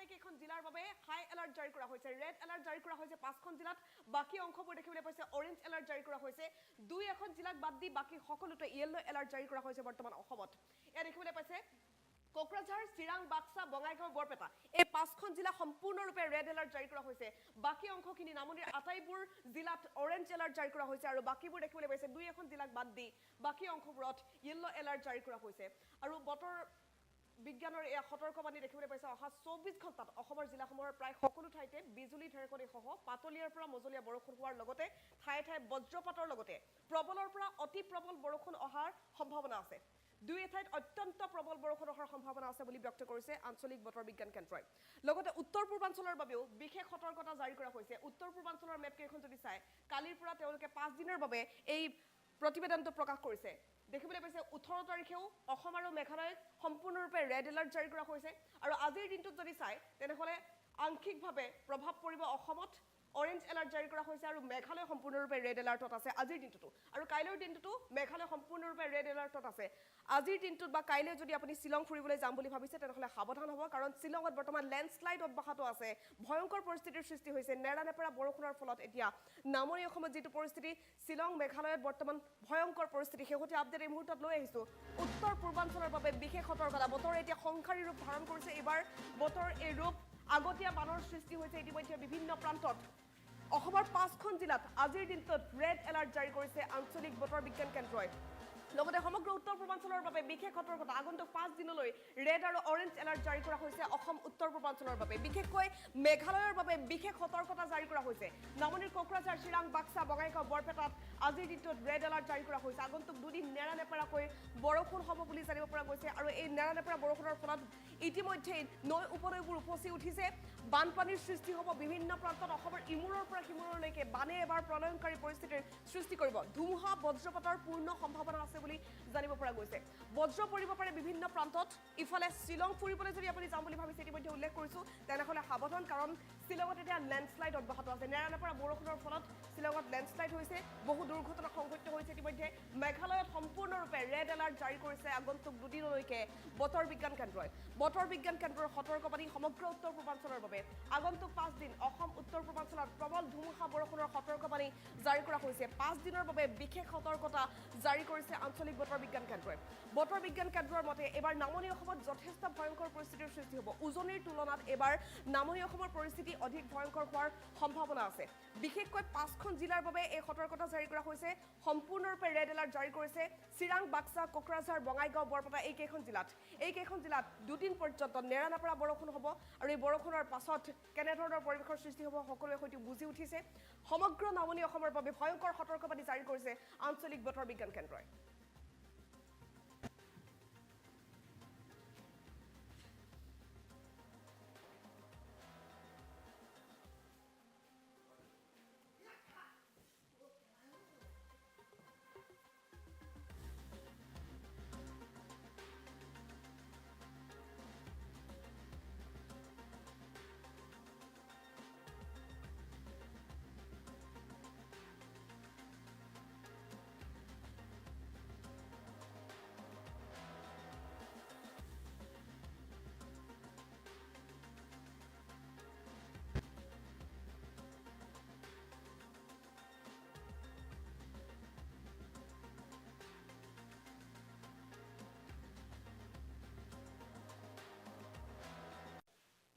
আটাইকেইখন জিলাৰ বাবে হাই এলাৰ্ট জাৰি কৰা হৈছে ৰেড এলাৰ্ট জাৰি কৰা হৈছে 5খন জিলাত বাকি অংশবোৰ দেখিবলৈ পাইছে অৰেঞ্জ এলাৰ্ট জাৰি কৰা হৈছে 2-এখন জিলাক বাদ দি বাকি সকলোতে ইয়েলো এলাৰ্ট জাৰি কৰা হৈছে বৰ্তমান অসমত এয়া দেখিবলৈ পাইছে কোকৰাঝাৰ চিৰাং বাক্সা বঙাইগাঁও বৰপেটা এই 5খন জিলা সম্পূৰ্ণৰূপে ৰেড এলাৰ্ট জাৰি কৰা হৈছে বাকি অংশখিনি নামনিৰ আটাইবোৰ জিলাত অৰেঞ্জ এলাৰ্ট জাৰি কৰা হৈছে আৰু বাকিবোৰ দেখিবলৈ পাইছে 2-এখন জিলাক বাদ দি বাকি অংশবোৰত ইয়েলো এলাৰ্ট জাৰি কৰা হৈছে আৰু বতৰ বিজ্ঞানৰ এই সতৰ্কবাণী দেখিবলৈ পাইছে অহা 24 ঘণ্টাত অসমৰ জিলাসমূহৰ প্ৰায় সকলো ঠাইতে বিজুলী ঢেৰেকনি সহ পাতলীয়াৰ পৰা মজলীয়া বৰষুণ হোৱাৰ লগতে ঠায়ে ঠায়ে বজ্ৰপাতৰ লগতে প্ৰবলৰ পৰা অতি প্ৰবল বৰষুণ অহাৰ সম্ভাৱনা আছে দুই ঠাইত অত্যন্ত প্ৰবল বৰষুণ হোৱাৰ সম্ভাৱনা আছে বুলি ব্যক্ত কৰিছে আঞ্চলিক বতৰ বিজ্ঞান কেন্দ্ৰই লগতে উত্তৰ পূৰ্বাঞ্চলৰ বাবেও বিশেষ সতৰ্কতা জাৰি কৰা হৈছে উত্তৰ পূৰ্বাঞ্চলৰ মেপ কেইখন যদি চাই কালিৰ পৰা তেওঁলোকে 5 দিনৰ বাবে এই প্ৰতিবেদনটো প্ৰকাশ কৰিছে দেখিবলৈ পাইছে 18 তাৰিখেও অসম আৰু মেঘালয়ত সম্পূৰ্ণৰূপে ৰেড এলাৰ্ট জাৰি কৰা হৈছে আৰু আজিৰ দিনটোত যদি চাই তেনেহলে আংশিকভাৱে প্ৰভাৱ পৰিব অসমত অৰেঞ্জ এলাৰ্ট জাৰি কৰা হৈছে আৰু মেঘালয় সম্পূৰ্ণৰূপে ৰেড এলাৰ্টত আছে আজিৰ দিনটোতো আৰু কাইলৈৰ দিনটোতো মেঘালয় সম্পূৰ্ণৰূপে ৰেড এলাৰ্টত আছে আজিৰ দিনটোত বা কাইলৈ যদি আপুনি শিলং ফুৰিবলৈ যাম বুলি ভাবিছে তেনেহলে সাৱধান হ'ব কাৰণ শিলঙত বৰ্তমান লেণ্ডস্লাইড অব্যাহত আছে ভয়ংকৰ পৰিস্থিতিৰ সৃষ্টি হৈছে নেৰানেপেৰা বৰষুণৰ ফলত এতিয়া নামনি অসমত যেটো পৰিস্থিতি শিলং মেঘালয়ত বৰ্তমান ভয়ংকৰ পৰিস্থিতি হেহতি আপডেট এই মুহূৰ্তত লৈ আহিছো উত্তৰ পূৰ্বাঞ্চলৰ বাবে বিশেষ সতৰ্কতা বতৰ এতিয়া সংখাৰী ৰূপ ধাৰণ কৰিছে এবাৰ বতৰ এই ৰূপ আগতীয়া বানৰ সৃষ্টি হৈছে ইতিমধ্যে বিভিন্ন প্ৰান্তত অসমৰ 5খন জিলাত আজিৰ দিনটোত ৰেড এলাৰ্ট জাৰি কৰিছে আঞ্চলিক বতৰ বিজ্ঞান কেন্দ্ৰই লগতে সমগ্ৰ উত্তৰ পূৰ্বাঞ্চলৰ বাবে বিশেষ সতৰ্কতা আগন্তুক 5 দিনলৈ ৰেড আৰু অৰেঞ্জ এলাৰ্ট জাৰি কৰা হৈছে অসম উত্তৰ পূৰ্বাঞ্চলৰ বাবে বিশেষকৈ মেঘালয়ৰ বাবে বিশেষ সতৰ্কতা জাৰি কৰা হৈছে নামনিৰ কোকৰাঝাৰ চিৰাং বাক্সা বঙাইগাঁও বৰপেটাত আজিৰ দিনটোত ৰেড এলাৰ্ট জাৰি কৰা হৈছে আগন্তুক দুদিন নেৰানেপেৰাকৈ বৰষুণ হ'ব বুলি জানিব পৰা গৈছে আৰু এই নেৰানেপেৰা বৰষুণৰ ফলত ইতিমধ্যে নৈ উপনৈবোৰ উপচি উঠিছে বানপানীৰ সৃষ্টি হ'ব বিভিন্ন প্ৰান্তত অসমৰ ইমূৰৰ পৰা সিমূৰলৈকে বানে এবাৰ প্ৰলয়ংকাৰী পৰিস্থিতিৰ সৃষ্টি কৰিব ধুমুহা বজ্ৰপাতৰ পূৰ্ণ সম্ভাৱনা আছে বুলি জানিব পৰা গৈছে বজ্ৰ পৰিব পাৰে বিভিন্ন প্ৰান্তত ইফালে শিলং ফুৰিবলৈ যদি আপুনি যাম বুলি ভাবিছে ইতিমধ্যে উল্লেখ কৰিছো তেনেহলে সাৱধান কাৰণ শিলঙত এতিয়া লেণ্ডস্লাইড অব্যাহত আছে নেৰানেপেৰা বৰষুণৰ ফলত শিলঙত লেণ্ডস্লাইড হৈছে বহু দুৰ্ঘটনা সংঘটিত হৈছে ইতিমধ্যে মেঘালয়ত সম্পূৰ্ণৰূপে ৰেড এলাৰ্ট জাৰি কৰিছে আগন্তুক দুদিনলৈকে বতৰ বিজ্ঞান কেন্দ্ৰৰ সতৰ্কবাণী সমগ্ৰ উত্তৰ পূৰ্বাঞ্চলৰ বাবে আগন্তুক 5 দিন অসম উত্তৰ পূৰ্বাঞ্চলত প্ৰবল ধুমুহা বৰষুণৰ সতৰ্কবাণী জাৰি কৰা হৈছে 5 দিনৰ বাবে বিশেষ সতৰ্কতা জাৰি কৰিছে আঞ্চলিক বতৰ বিজ্ঞান কেন্দ্ৰৰ মতে এবাৰ নামনি অসমত যথেষ্ট ভয়ংকৰ পৰিস্থিতিৰ সৃষ্টি হ'ব উজনিৰ তুলনাত এবাৰ নামনি অসমৰ পৰিস্থিতি অধিক ভয়ংকৰ হোৱাৰ সম্ভাৱনা আছে বিশেষকৈ 5খন জিলাৰ বাবে এই সতৰ্কতা জাৰি কৰা হৈছে সম্পূৰ্ণৰূপে ৰেড এলাৰ্ট জাৰি কৰিছে চিৰাং বাক্সা কোকৰাঝাৰ বঙাইগাঁও বৰপেটা এই কেইখন জিলাত দুদিন পৰ্যন্ত নেৰানেপেৰা বৰষুণ হ'ব আৰু এই বৰষুণৰ পাছত কেনেধৰণৰ পৰিৱেশৰ সৃষ্টি হ'ব সকলোৱে হয়তো বুজি উঠিছে সমগ্ৰ নামনি অসমৰ বাবে ভয়ংকৰ সতৰ্কবাণী জাৰি কৰিছে আঞ্চলিক বতৰ বিজ্ঞান কেন্দ্ৰই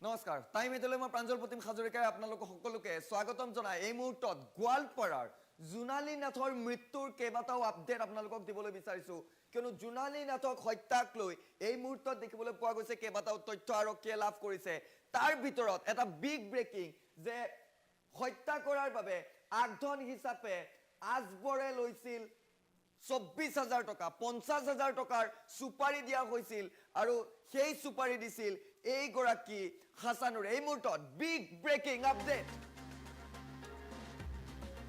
নমস্কাৰ টাইম এটলৈ মই প্ৰাঞ্জল প্ৰতিম হাজৰিকাই আপোনালোক সকলোকে স্বাগতম জনাই এই মুহূৰ্তত গোৱালপাৰাৰ জোনালী নাথৰ মৃত্যুৰ কেইবাটাও আপডেট আপোনালোকক দিবলৈ বিচাৰিছো কিয়নো জোনালী নাথক হত্যাক লৈ এই মুহূৰ্তত দেখিবলৈ পোৱা গৈছে কেইবাটাও তথ্য আৰক্ষীয়ে লাভ কৰিছে তাৰ ভিতৰত এটা বিগ ব্ৰেকিং যে হত্যা কৰাৰ বাবে আগধন হিচাপে আজবৰে লৈছিল 24,000 টকা 50,000 টকাৰ সুপাৰি দিয়া হৈছিল আৰু সেই সুপাৰি দিছিল এই গৰাকী হাসানুৰ এই মুহূৰ্তত বিগ ব্ৰেকিং আপডেট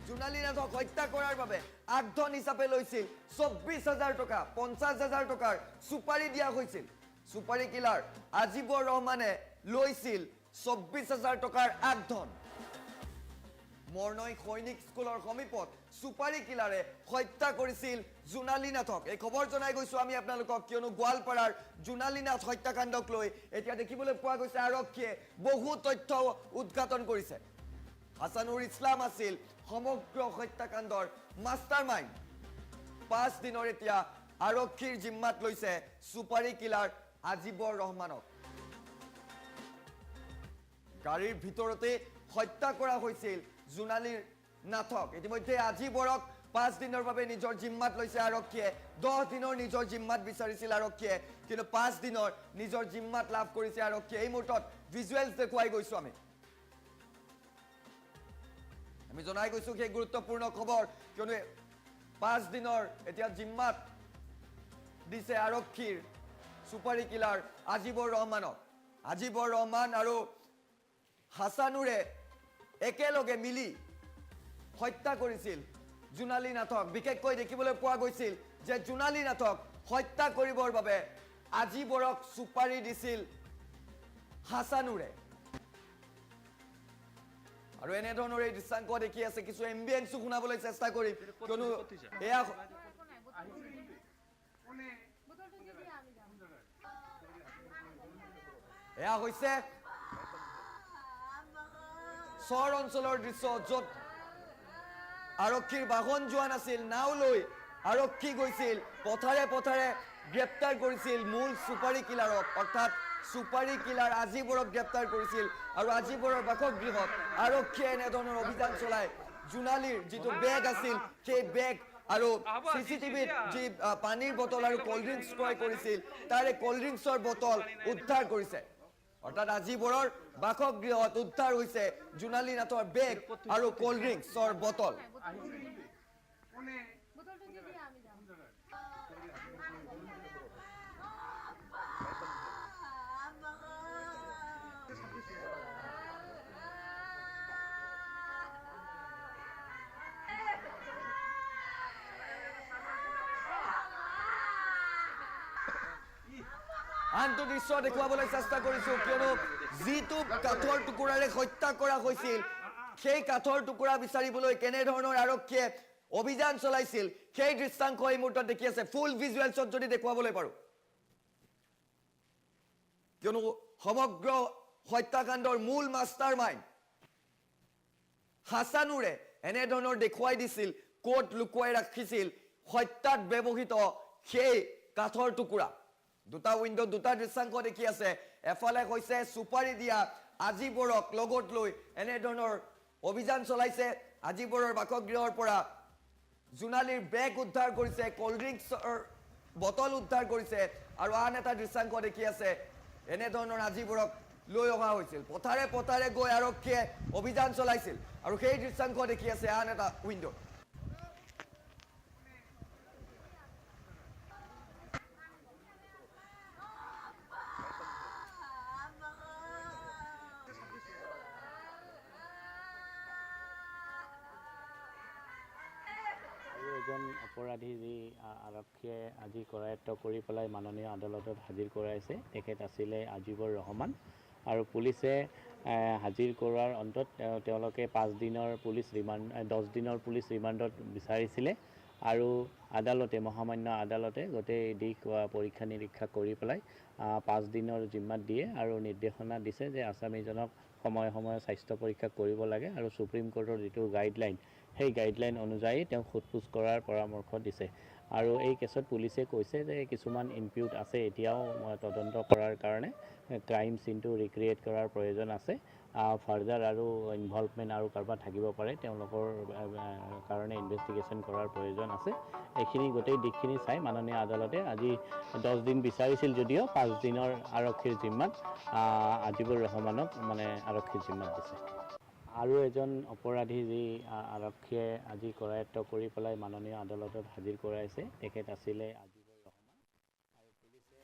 জোনালী নাথক হত্যা কৰাৰ বাবে আগধন হিচাপে লৈছিল 24,000 টকা 50,000 টকাৰ সুপাৰি দিয়া হৈছিল সুপাৰি কিলাৰ আজিবৰ ৰহমানে লৈছিল 24,000 টকাৰ আগধন মৰ্ণই সৈনিক স্কুলৰ সমীপত সুপাৰী কিলাৰে হত্যা কৰিছিল জোনালী নাথক এই খবৰ জনাই গৈছো আমি আপোনালোকক কিয়নো গোৱালপাৰাৰ জোনালী নাথ হত্যাকাণ্ডক লৈ এতিয়া দেখিবলৈ পোৱা গৈছে আৰক্ষীয়ে বহু তথ্য উদ্ঘাটন কৰিছে হাছানুৰ ইছলাম আছিল সমগ্ৰ হত্যাকাণ্ডৰ মাষ্টাৰমাইণ্ড 5 দিনৰ এতিয়া আৰক্ষীৰ জিম্মাত লৈছে সুপাৰী কিলাৰ আজিবৰ ৰহমানক গাড়ীৰ ভিতৰতে হত্যা কৰা হৈছিল জোনালীৰ নাথক ইতিমধ্যে আজিবৰক 5 দিনৰ বাবে নিজৰ জিম্মাত লৈছে আৰক্ষীয়ে 10 দিনৰ নিজৰ জিম্মাত বিচাৰিছিল আৰক্ষীয়ে কিন্তু 5 দিনৰ নিজৰ জিম্মাত লাভ কৰিছে আৰক্ষীয়ে এই মুহূৰ্তত ভিজুৱেলছ দেখুৱাই গৈছো আমি জনাই গৈছো সেই গুৰুত্বপূৰ্ণ খবৰ কিয়নো 5 দিনৰ এতিয়া জিম্মাত দিছে আৰক্ষীৰ সুপাৰী কিলাৰ আজিবৰ ৰহমান আৰু হাছানুৰে একেলগে মিলি হত্যা কৰিছিল জোনালী নাথক বিশেষকৈ দেখিবলৈ পোৱা গৈছিল যে জোনালী নাথক হত্যা কৰিবৰ বাবে আজিবৰক সুপাৰী দিছিল হাছানুৰে আৰু এনে ধৰণৰ এই দৃশ্যাংক দেখি আছে কিছু এম্বিয়েন্সো শুনাবলৈ চেষ্টা কৰিম কিয়নো এয়া হৈছে চৰ অঞ্চলৰ দৃশ্য য'ত আৰক্ষীৰ বাহন যোৱা নাছিল নাও লৈ আৰক্ষী গৈছিল পথাৰে গ্ৰেপ্তাৰ কৰিছিল মূল সুপাৰী কিলাৰক অৰ্থাৎ সুপাৰী কিলাৰ আজিবৰক গ্ৰেপ্তাৰ কৰিছিল আৰু আজিবৰৰ বাসগৃহত আৰক্ষীয়ে এনেধৰণৰ অভিযান চলাই জোনালীৰ যিটো বেগ আছিল সেই বেগ আৰু চিচিটিভিত যি পানীৰ বটল আৰু কোল্ড ড্ৰিংকছ ক্ৰয় কৰিছিল তাৰে কোল্ড ড্ৰিংকছৰ বটল উদ্ধাৰ কৰিছে অৰ্থাৎ আজিবৰৰ বাসগৃহত উদ্ধাৰ হৈছে জোনালী নাথৰ বেগ আৰু কোল্ড ড্ৰিংকছৰ বটল আনটো দৃশ্য দেখুৱাবলৈ চেষ্টা কৰিছো কিয়নো যিটো কাঠৰ টুকুৰাৰে হত্যা কৰা হৈছিল সেই কাঠৰ টুকুৰা বিচাৰিবলৈ কেনেধৰণৰ আৰক্ষীয়ে অভিযান চলাইছিল সেই দৃশ্যাংশ এই মুহূৰ্তত দেখি আছে ফুল ভিজুৱেলছত যদি দেখুৱাবলৈ পাৰো কিয়নো সমগ্ৰ হত্যাকাণ্ডৰ মূল মাষ্টাৰমাইণ্ড হাছানুৰে এনেধৰণৰ দেখুৱাই দিছিল কোট লুকুৱাই ৰাখিছিল হত্যাত ব্যৱহৃত সেই কাঠৰ টুকুৰা দুটা উইন্ডো দুটা দৃশ্যাংক দেখি আছে এফালে হৈছে সুপাৰী দিয়া আজিবৰক লগত লৈ এনেধৰণৰ অভিযান চলাইছে আজিবৰৰ বাসগৃহৰ পৰা জোনালীৰ বেগ উদ্ধাৰ কৰিছে কোল্ড ড্ৰিংকছৰ বটল উদ্ধাৰ কৰিছে আৰু আন এটা দৃশ্যাংক দেখি আছে এনেধৰণৰ আজিবৰক লৈ অহা হৈছিল পথাৰে গৈ আৰক্ষীয়ে অভিযান চলাইছিল আৰু সেই দৃশ্যাংক দেখি আছে আন এটা উইন্ডো এজন অপৰাধী যি আৰক্ষীয়ে আজি কৰায়ত্ব কৰি পেলাই মাননীয় আদালতত হাজিৰ কৰাইছে তেখেত আছিলে আজিবৰ ৰহমান আৰু পুলিচে হাজিৰ কৰোৱাৰ অন্তত তেওঁলোকে 5 দিনৰ পুলিচ ৰিমাণ্ড 10 দিনৰ পুলিচ ৰিমাণ্ডত বিচাৰিছিলে আৰু আদালতে মহামান্য আদালতে গোটেই দিশ পৰীক্ষা নিৰীক্ষা কৰি পেলাই 5 দিনৰ জিম্মাত দিয়ে আৰু নিৰ্দেশনা দিছে যে আসামীজনক সময়ে স্বাস্থ্য পৰীক্ষা কৰিব লাগে আৰু সুপ্ৰিম কোৰ্টৰ যিটো গাইডলাইন সেই গাইডলাইন অনুযায়ী তেওঁক সোধপোছ কৰাৰ পৰামৰ্শ দিছে আৰু এই কেছত পুলিচে কৈছে যে কিছুমান ইনপিউট আছে এতিয়াও তদন্ত কৰাৰ কাৰণে ক্ৰাইম সিনটো ৰিক্ৰিয়েট কৰাৰ প্ৰয়োজন আছে ফাৰ্দাৰ আৰু ইনভলভমেণ্ট আৰু কাৰোবাৰ থাকিব পাৰে তেওঁলোকৰ কাৰণে ইনভেষ্টিগেশ্যন কৰাৰ প্ৰয়োজন আছে এইখিনি গোটেই দিশখিনি চাই মাননীয় আদালতে আজি 10 দিন বিচাৰিছিল যদিও 5 দিনৰ আৰক্ষীৰ জিম্মাত আজিবুৰ ৰহমানক মানে আৰক্ষীৰ জিম্মাত দিছে আৰু এজন অপৰাধী যি আৰক্ষীয়ে আজি কৰায়ত্ব কৰি পেলাই মাননীয় আদালতত হাজিৰ কৰাইছে তেখেত আছিলে আজিবৰ ৰহমান আৰু পুলিচে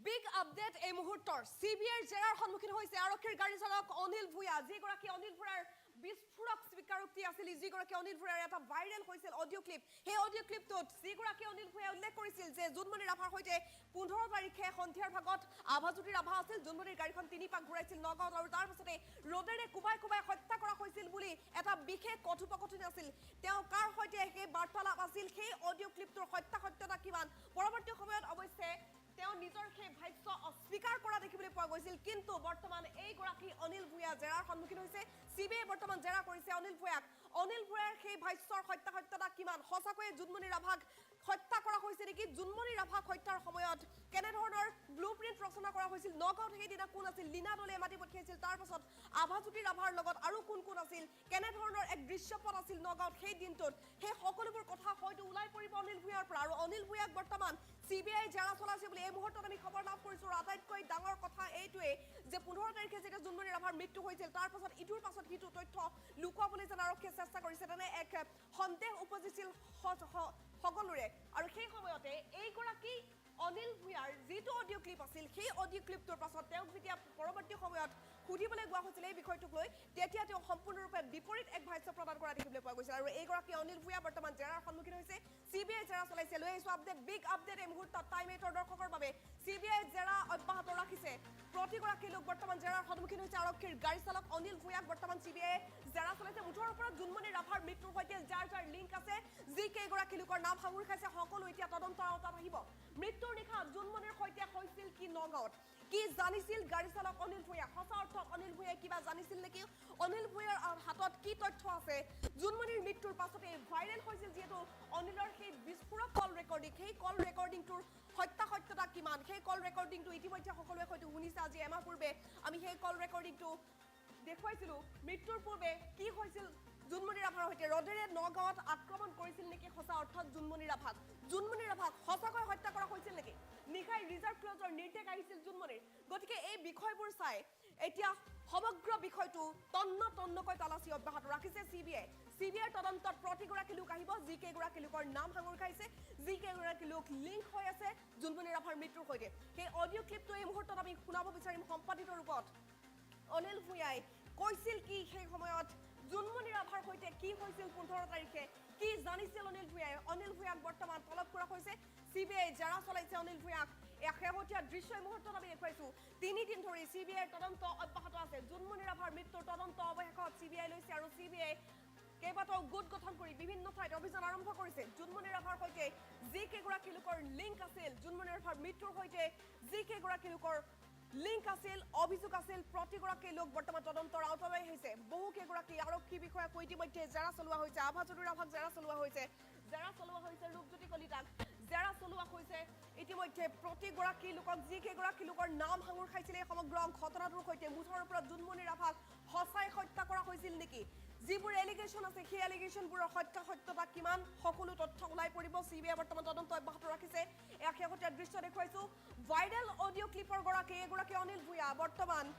বিগ আপডেট এই মুহূৰ্তৰ সিবিআইৰ জেৰাৰ সন্মুখীন হৈছে আৰক্ষীৰ গাড়ী চালক অনিল ভূঞা যিগৰাকী অনিল ভূঞাৰ বিস্ফোৰক স্বীকাৰোক্তি আছিল যিগৰাকী অনিল ভূঞাৰ এটা ভাইৰেল হৈছিল অডিঅ' ক্লিপ সেই অডিঅ' ক্লিপটোত যিগৰাকী অনিল ভূঞাই উল্লেখ কৰিছিল যে জোনমণি ৰাভাৰ সৈতে 15 তাৰিখে সন্ধিয়াৰ ভাগত আভাজ্যোতি ৰাভা আছিল জোনমণিৰ গাড়ীখন 3 পাক ঘূৰাইছিল নগাঁৱত আৰু তাৰ পাছতে ৰ'দেৰে কোবাই কোবাই হত্যা কৰা হৈছিল বুলি এটা বিশেষ কথোপকথন আছিল তেওঁ কাৰ সৈতে সেই বাৰ্তালাপ আছিল সেই অডিঅ' ক্লিপটোৰ সত্যতা কিমান পৰৱৰ্তী সময়ত অৱশ্যে তেওঁ নিজৰ সেই ভাষ্য অস্বীকাৰ কৰা দেখিবলৈ পোৱা গৈছিল কিন্তু বৰ্তমান এইগৰাকী অনিল ভূঞা জেৰাৰ সন্মুখীন হৈছে সিবিআই বৰ্তমান জেৰা কৰিছে অনিল ভূঞাৰ সেই ভাষ্যৰ সত্যতা কিমান সঁচাকৈয়ে জোনমণি ৰাভাক হত্যা কৰা হৈছে নেকি জোনমণি ৰাভাক হত্যাৰ সময়ত কেনেধৰণৰ ব্লুপ্ৰিণ্ট ৰচনা কৰা হৈছিল নগাঁৱত সেইদিনা কোন আছিল লীনা দলে মাতি পঠিয়াইছিল তাৰ পাছত আভাজ্যোতি ৰাভাৰ লগত আৰু কোন আছিল কেনেধৰণৰ এক দৃশ্যপট আছিল নগাঁৱত সেই দিনটোত সেই সকলোবোৰ কথা হয়তো ওলাই পৰিব অনিল ভূঞাৰ পৰা আৰু অনিল ভূঞাক বৰ্তমান সিবিআই জেৰা চলাইছে বুলি এই মুহূৰ্তত আমি খবৰ লাভ কৰিছো আৰু আটাইতকৈ ডাঙৰ কথা এইটোৱে যে 15 তাৰিখে যেতিয়া জোনমণি ৰাভাৰ মৃত্যু হৈছিল তাৰ পাছত ইটোৰ পাছত সিটো তথ্য লুকুৱাবলৈ যেন আৰক্ষীয়ে চেষ্টা কৰিছে তেনে এক সন্দেহ উপজিছিল সকলোৰে আৰু সেই সময়তে এইগৰাকী অনিল ভূঞাৰ যিটো অডিঅ' ক্লিপ আছিল সেই অডিঅ' ক্লিপটোৰ পাছত তেওঁক যেতিয়া পৰৱৰ্তী সময়ত সুধিবলৈ গোৱা হৈছিল এই বিষয়টোক লৈ তেতিয়া তেওঁ সম্পূৰ্ণৰূপে বিপৰীত এক ভাষ্য প্ৰদান কৰা দেখিবলৈ পোৱা গৈছিল আৰু এইগৰাকী অনিল ভূঞা বৰ্তমান জেৰাৰ সন্মুখীন হৈছে সিবিআই জেৰা চলাইছে লৈ আহিছো বিগ আপডেট এই মুহূৰ্তত টাইম8ৰ দৰ্শকৰ বাবে সিবিআই জেৰা অব্যাহত ৰাখিছে প্ৰতিগৰাকী লোক বৰ্তমান জেৰাৰ সন্মুখীন হৈছে আৰক্ষীৰ গাড়ী চালক অনিল ভূঞাক বৰ্তমান সিবিআই জেৰা চলাইছে মুঠৰ ওপৰত জোনমণি ৰাভাৰ মৃত্যুৰ সৈতে যাৰ লিংক আছে যি কেইগৰাকী লোকৰ নাম সাঙুৰি খাইছে সকলো এতিয়া তদন্তৰ আওতাত আহিব মৃত্যুৰ নিশা জোনমণিৰ সৈতে হৈছিল কি নগাঁৱত কি জানিছিল গাড়ী চালক অনিল ভূঞা সঁচা অৰ্থত অনিল ভূঞাই কিবা জানিছিল নেকি অনিল ভূঞাৰ হাতত কি তথ্য আছে জোনমণিৰ মৃত্যুৰ পাছতে ভাইৰেল হৈছিল যিহেতু অনিলৰ সেই বিস্ফোৰক কল ৰেকৰ্ডিং সেই কল ৰেকৰ্ডিংটোৰ সত্যতা কিমান সেই কল ৰেকৰ্ডিংটো ইতিমধ্যে সকলোৱে হয়তো শুনিছে আজি এমাহ পূৰ্বে আমি সেই কল ৰেকৰ্ডিংটো দেখুৱাইছিলো মৃত্যুৰ পূৰ্বে কি হৈছিল জোনমণি ৰাভাৰ সৈতে ৰদেৰে নগাঁৱত আক্ৰমণ কৰিছিল নেকি সঁচা অৰ্থত জোনমণি ৰাভাক সঁচাকৈ হত্যা কৰা হৈছিল নেকি নিশাই ৰিজাৰ্ভ ক্লজৰ নিৰ্দেশ আহিছিল জোনমণিৰ গতিকে এই বিষয়বোৰ চাই এতিয়া সমগ্ৰ বিষয়টো তন্নকৈ তালাচী অব্যাহত ৰাখিছে সিবিআইৰ তদন্তত প্ৰতিগৰাকী লোক আহিব যি কেইগৰাকী লোকৰ নাম সাঙুৰি খাইছে যি কেইগৰাকী লোক লিংক হৈ আছে জোনমণি ৰাভাৰ মৃত্যুৰ সৈতে সেই অডিঅ' ক্লিপটো এই মুহূৰ্তত আমি শুনাব বিচাৰিম সম্পাদিত ৰূপত অনিল ভূঞাই কৈছিল কি সেই সময়ত জোনমণি ৰাভাৰ সৈতে কি হৈছিল 15 তাৰিখে কি জানিছিল অনিল ভূঞাক বৰ্তমান তলব কৰা হৈছে সিবিআই জেৰা চলাইছে অনিল ভূঞাক এই শেহতীয়া দৃশ্য এই মুহূৰ্তত আমি দেখুৱাইছো 3 দিন ধৰি সিবিআইৰ তদন্ত অব্যাহত আছে জোনমণি ৰাভাৰ মৃত্যুৰ তদন্ত অৱশেষত সিবিআই লৈছে আৰু সিবিআই কেইবাটাও গোট গঠন কৰি বিভিন্ন ঠাইত অভিযান আৰম্ভ কৰিছে জোনমণি ৰাভাৰ সৈতে যি কেইগৰাকী লোকৰ লিংক আছিল জোনমণি ৰাভাৰ মৃত্যুৰ সৈতে যি কেইগৰাকী লোকৰ লিংক আছিল অভিযোগ আছিল প্ৰতিগৰাকী লোক বৰ্তমান তদন্তৰ আওতালৈ আহিছে বহু কেইগৰাকী আৰক্ষী বিষয়াক ইতিমধ্যে জেৰা চলোৱা হৈছে আভাজ্যোতি ৰাভাক জেৰা চলোৱা হৈছে ৰূপজ্যোতি কলিতাক জেৰা চলোৱা হৈছে ইতিমধ্যে প্ৰতিগৰাকী লোকক যি কেইগৰাকী লোকৰ নাম সাঙুৰ খাইছিল এই সমগ্ৰ ঘটনাটোৰ সৈতে মুঠৰ ওপৰত জোনমণি ৰাভাক সঁচাই হত্যা কৰা হৈছিল নেকি যিবোৰ এলিগেশ্যন আছে সেই এলিগেশ্যনবোৰৰ সত্যতা কিমান সকলো তথ্য ওলাই পৰিব সিবিআই বৰ্তমান তদন্ত অব্যাহত ৰাখিছে এই শেহতীয়া দৃশ্য দেখুৱাইছো ভাইৰেল অডিঅ' ক্লিপৰ এগৰাকী অনিল ভূঞা বৰ্তমান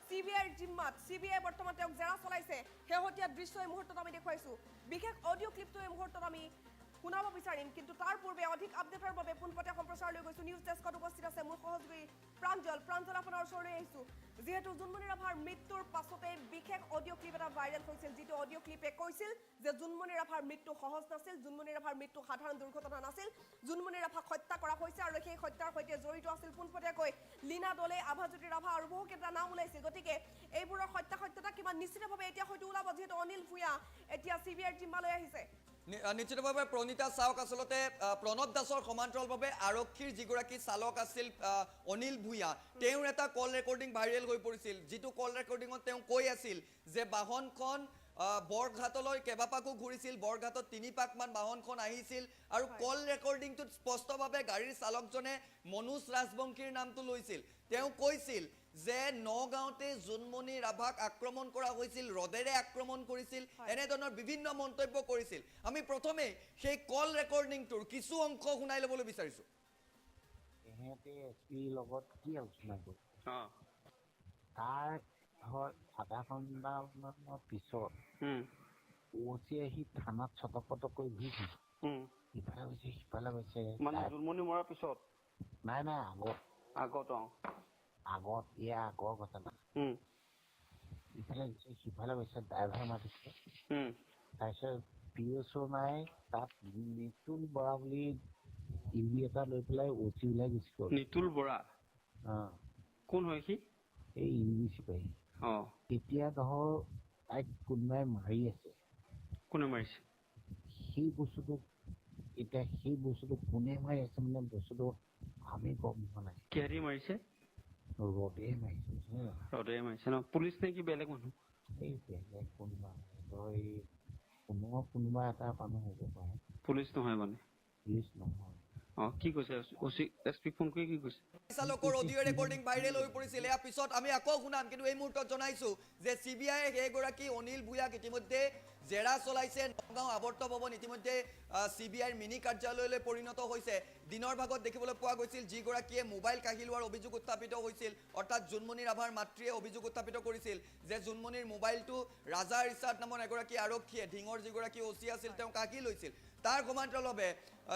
সিবিআইৰ জিম্মাত সিবিআই বৰ্তমান তেওঁক জেৰা চলাইছে শেহতীয়া দৃশ্য এই মুহূৰ্তত আমি দেখুৱাইছো বিশেষ অডিঅ' ক্লিপটো এই মুহূৰ্তত আমি শুনাব বিচাৰিম কিন্তু তাৰ পূৰ্বে অধিক আপডেটৰ বাবে পোনপটীয়া সম্প্ৰচাৰ লৈ গৈছো নিউজ ডেস্কত উপস্থিত আছে মোৰ সহযোগী প্ৰাঞ্জল আপোনাৰ ওচৰলৈ আহিছো যিহেতু জোনমণি ৰাভাৰ মৃত্যুৰ পাছতে বিশেষ অডিঅ' ক্লিপ এটা ভাইৰেল হৈছিল যিটো অডিঅ' ক্লিপে কৈছিল যে জোনমণি ৰাভাৰ মৃত্যু সহজ নাছিল জোনমণি ৰাভাৰ মৃত্যু সাধাৰণ দুৰ্ঘটনা নাছিল জোনমণি ৰাভাক হত্যা কৰা হৈছে আৰু সেই হত্যাৰ সৈতে জড়িত আছিল পোনপটীয়াকৈ লীনা দলে আভাজ্যোতি ৰাভা আৰু বহুকেইটা নাম ওলাইছিল গতিকে এইবোৰৰ সত্যতা কিমান নিশ্চিতভাৱে এতিয়া হয়তো ওলাব যিহেতু অনিল ভূঞা এতিয়া সিবিআইৰ জিম্মালৈ আহিছে নিশ্চিতভাৱে প্ৰণীতা চাওক আচলতে প্ৰণৱ দাসৰ সমান্তৰালভাৱে আৰক্ষীৰ যিগৰাকী চালক আছিল অনিল ভূঞা তেওঁৰ এটা কল ৰেকৰ্ডিং ভাইৰেল হৈ পৰিছিল যিটো কল ৰেকৰ্ডিঙত তেওঁ কৈ আছিল যে বাহনখন বৰঘাটলৈ কেইবাপাকো ঘূৰিছিল বৰঘাটত 3 পাকমান বাহনখন আহিছিল আৰু কল ৰেকৰ্ডিংটোত স্পষ্টভাৱে গাড়ীৰ চালকজনে মনোজ ৰাজবংশীৰ নামটো লৈছিল তেওঁ কৈছিল যে নগাঁৱতে জোনমণি ৰাভাক আক্ৰমণ কৰা হৈছিল ৰদেৰে আক্ৰমণ কৰিছিল এনেধৰণৰ বিভিন্ন মন্তব্য কৰিছিল আমি প্ৰথমে সেই কল ৰেকৰ্ডিংটোৰ কিছু অংশ শুনাই ল'বলৈ বিচাৰিছো এহেঁতে এছপিৰ লগত কি আলোচনা কৰিছে তাৰ আধা ঘণ্টামানৰ পিছত ওচি আহি থানাত ছটপটকৈ ঘূৰিছে ইফালে গৈছে সিফালে গৈছে মানে জোনমণি মৰাৰ পিছত নাই আগত আগত আগত ইয়াৰ আগৰ ঘটনা ইফালে সিফালে গৈছে ড্ৰাইভাৰ মাতিছে তাৰপিছত পিএছও নাই তাত নিতুল বৰা বুলি ইভি এটা লৈ পেলাই উঠি ওলাই গুচি গ'ল নিতুল বৰা কোন হয় সি এই ইভি চিপাহী এতিয়া ধৰ তাইক কোনোবাই মাৰি আছে কোনে মাৰিছে সেই বস্তুটো এতিয়া সেই বস্তুটো কোনে মাৰি আছে মানে বস্তুটো আমি গম পোৱা নাই কিহেদি মাৰিছে ৰদে মাৰিছে ৰদে মাৰিছে ন পুলিচ নে কি বেলেগ মানুহ এই বেলেগ কোনোবা তই কোনোবা এটা মানুহ হ'ব পাৰে পুলিচ নহয় মানে পুলিচ নহয় কি কৈছে এছপি ফোন কৰি কি কৈছে চালকৰ অডিঅ' ৰেকৰ্ডিং ভাইৰেল হৈ পৰিছিল ইয়াৰ পিছত আমি আকৌ শুনাম কিন্তু এই মুহূৰ্তত জনাইছো যে চিবিআই সেইগৰাকী অনিল ভূঞাক ইতিমধ্যে জেৰা চলাইছে নগাঁও আৱৰ্ত ভৱন ইতিমধ্যে চিবিআইৰ মিনি কাৰ্যালয়লৈ পৰিণত হৈছে দিনৰ ভাগত দেখিবলৈ পোৱা গৈছিল যিগৰাকীয়ে মোবাইল কাঢ়ি লোৱাৰ অভিযোগ উত্থাপিত হৈছিল অৰ্থাৎ জোনমণি ৰাভাৰ মাতৃয়ে অভিযোগ উত্থাপিত কৰিছিল যে জোনমণিৰ মোবাইলটো ৰাজা ৰিচাৰ্ড নামৰ এগৰাকী আৰক্ষীয়ে ঢিঙৰ যিগৰাকী অচি আছিল তেওঁ কাঢ়ি লৈছিল তাৰ সমান্তৰালভাৱে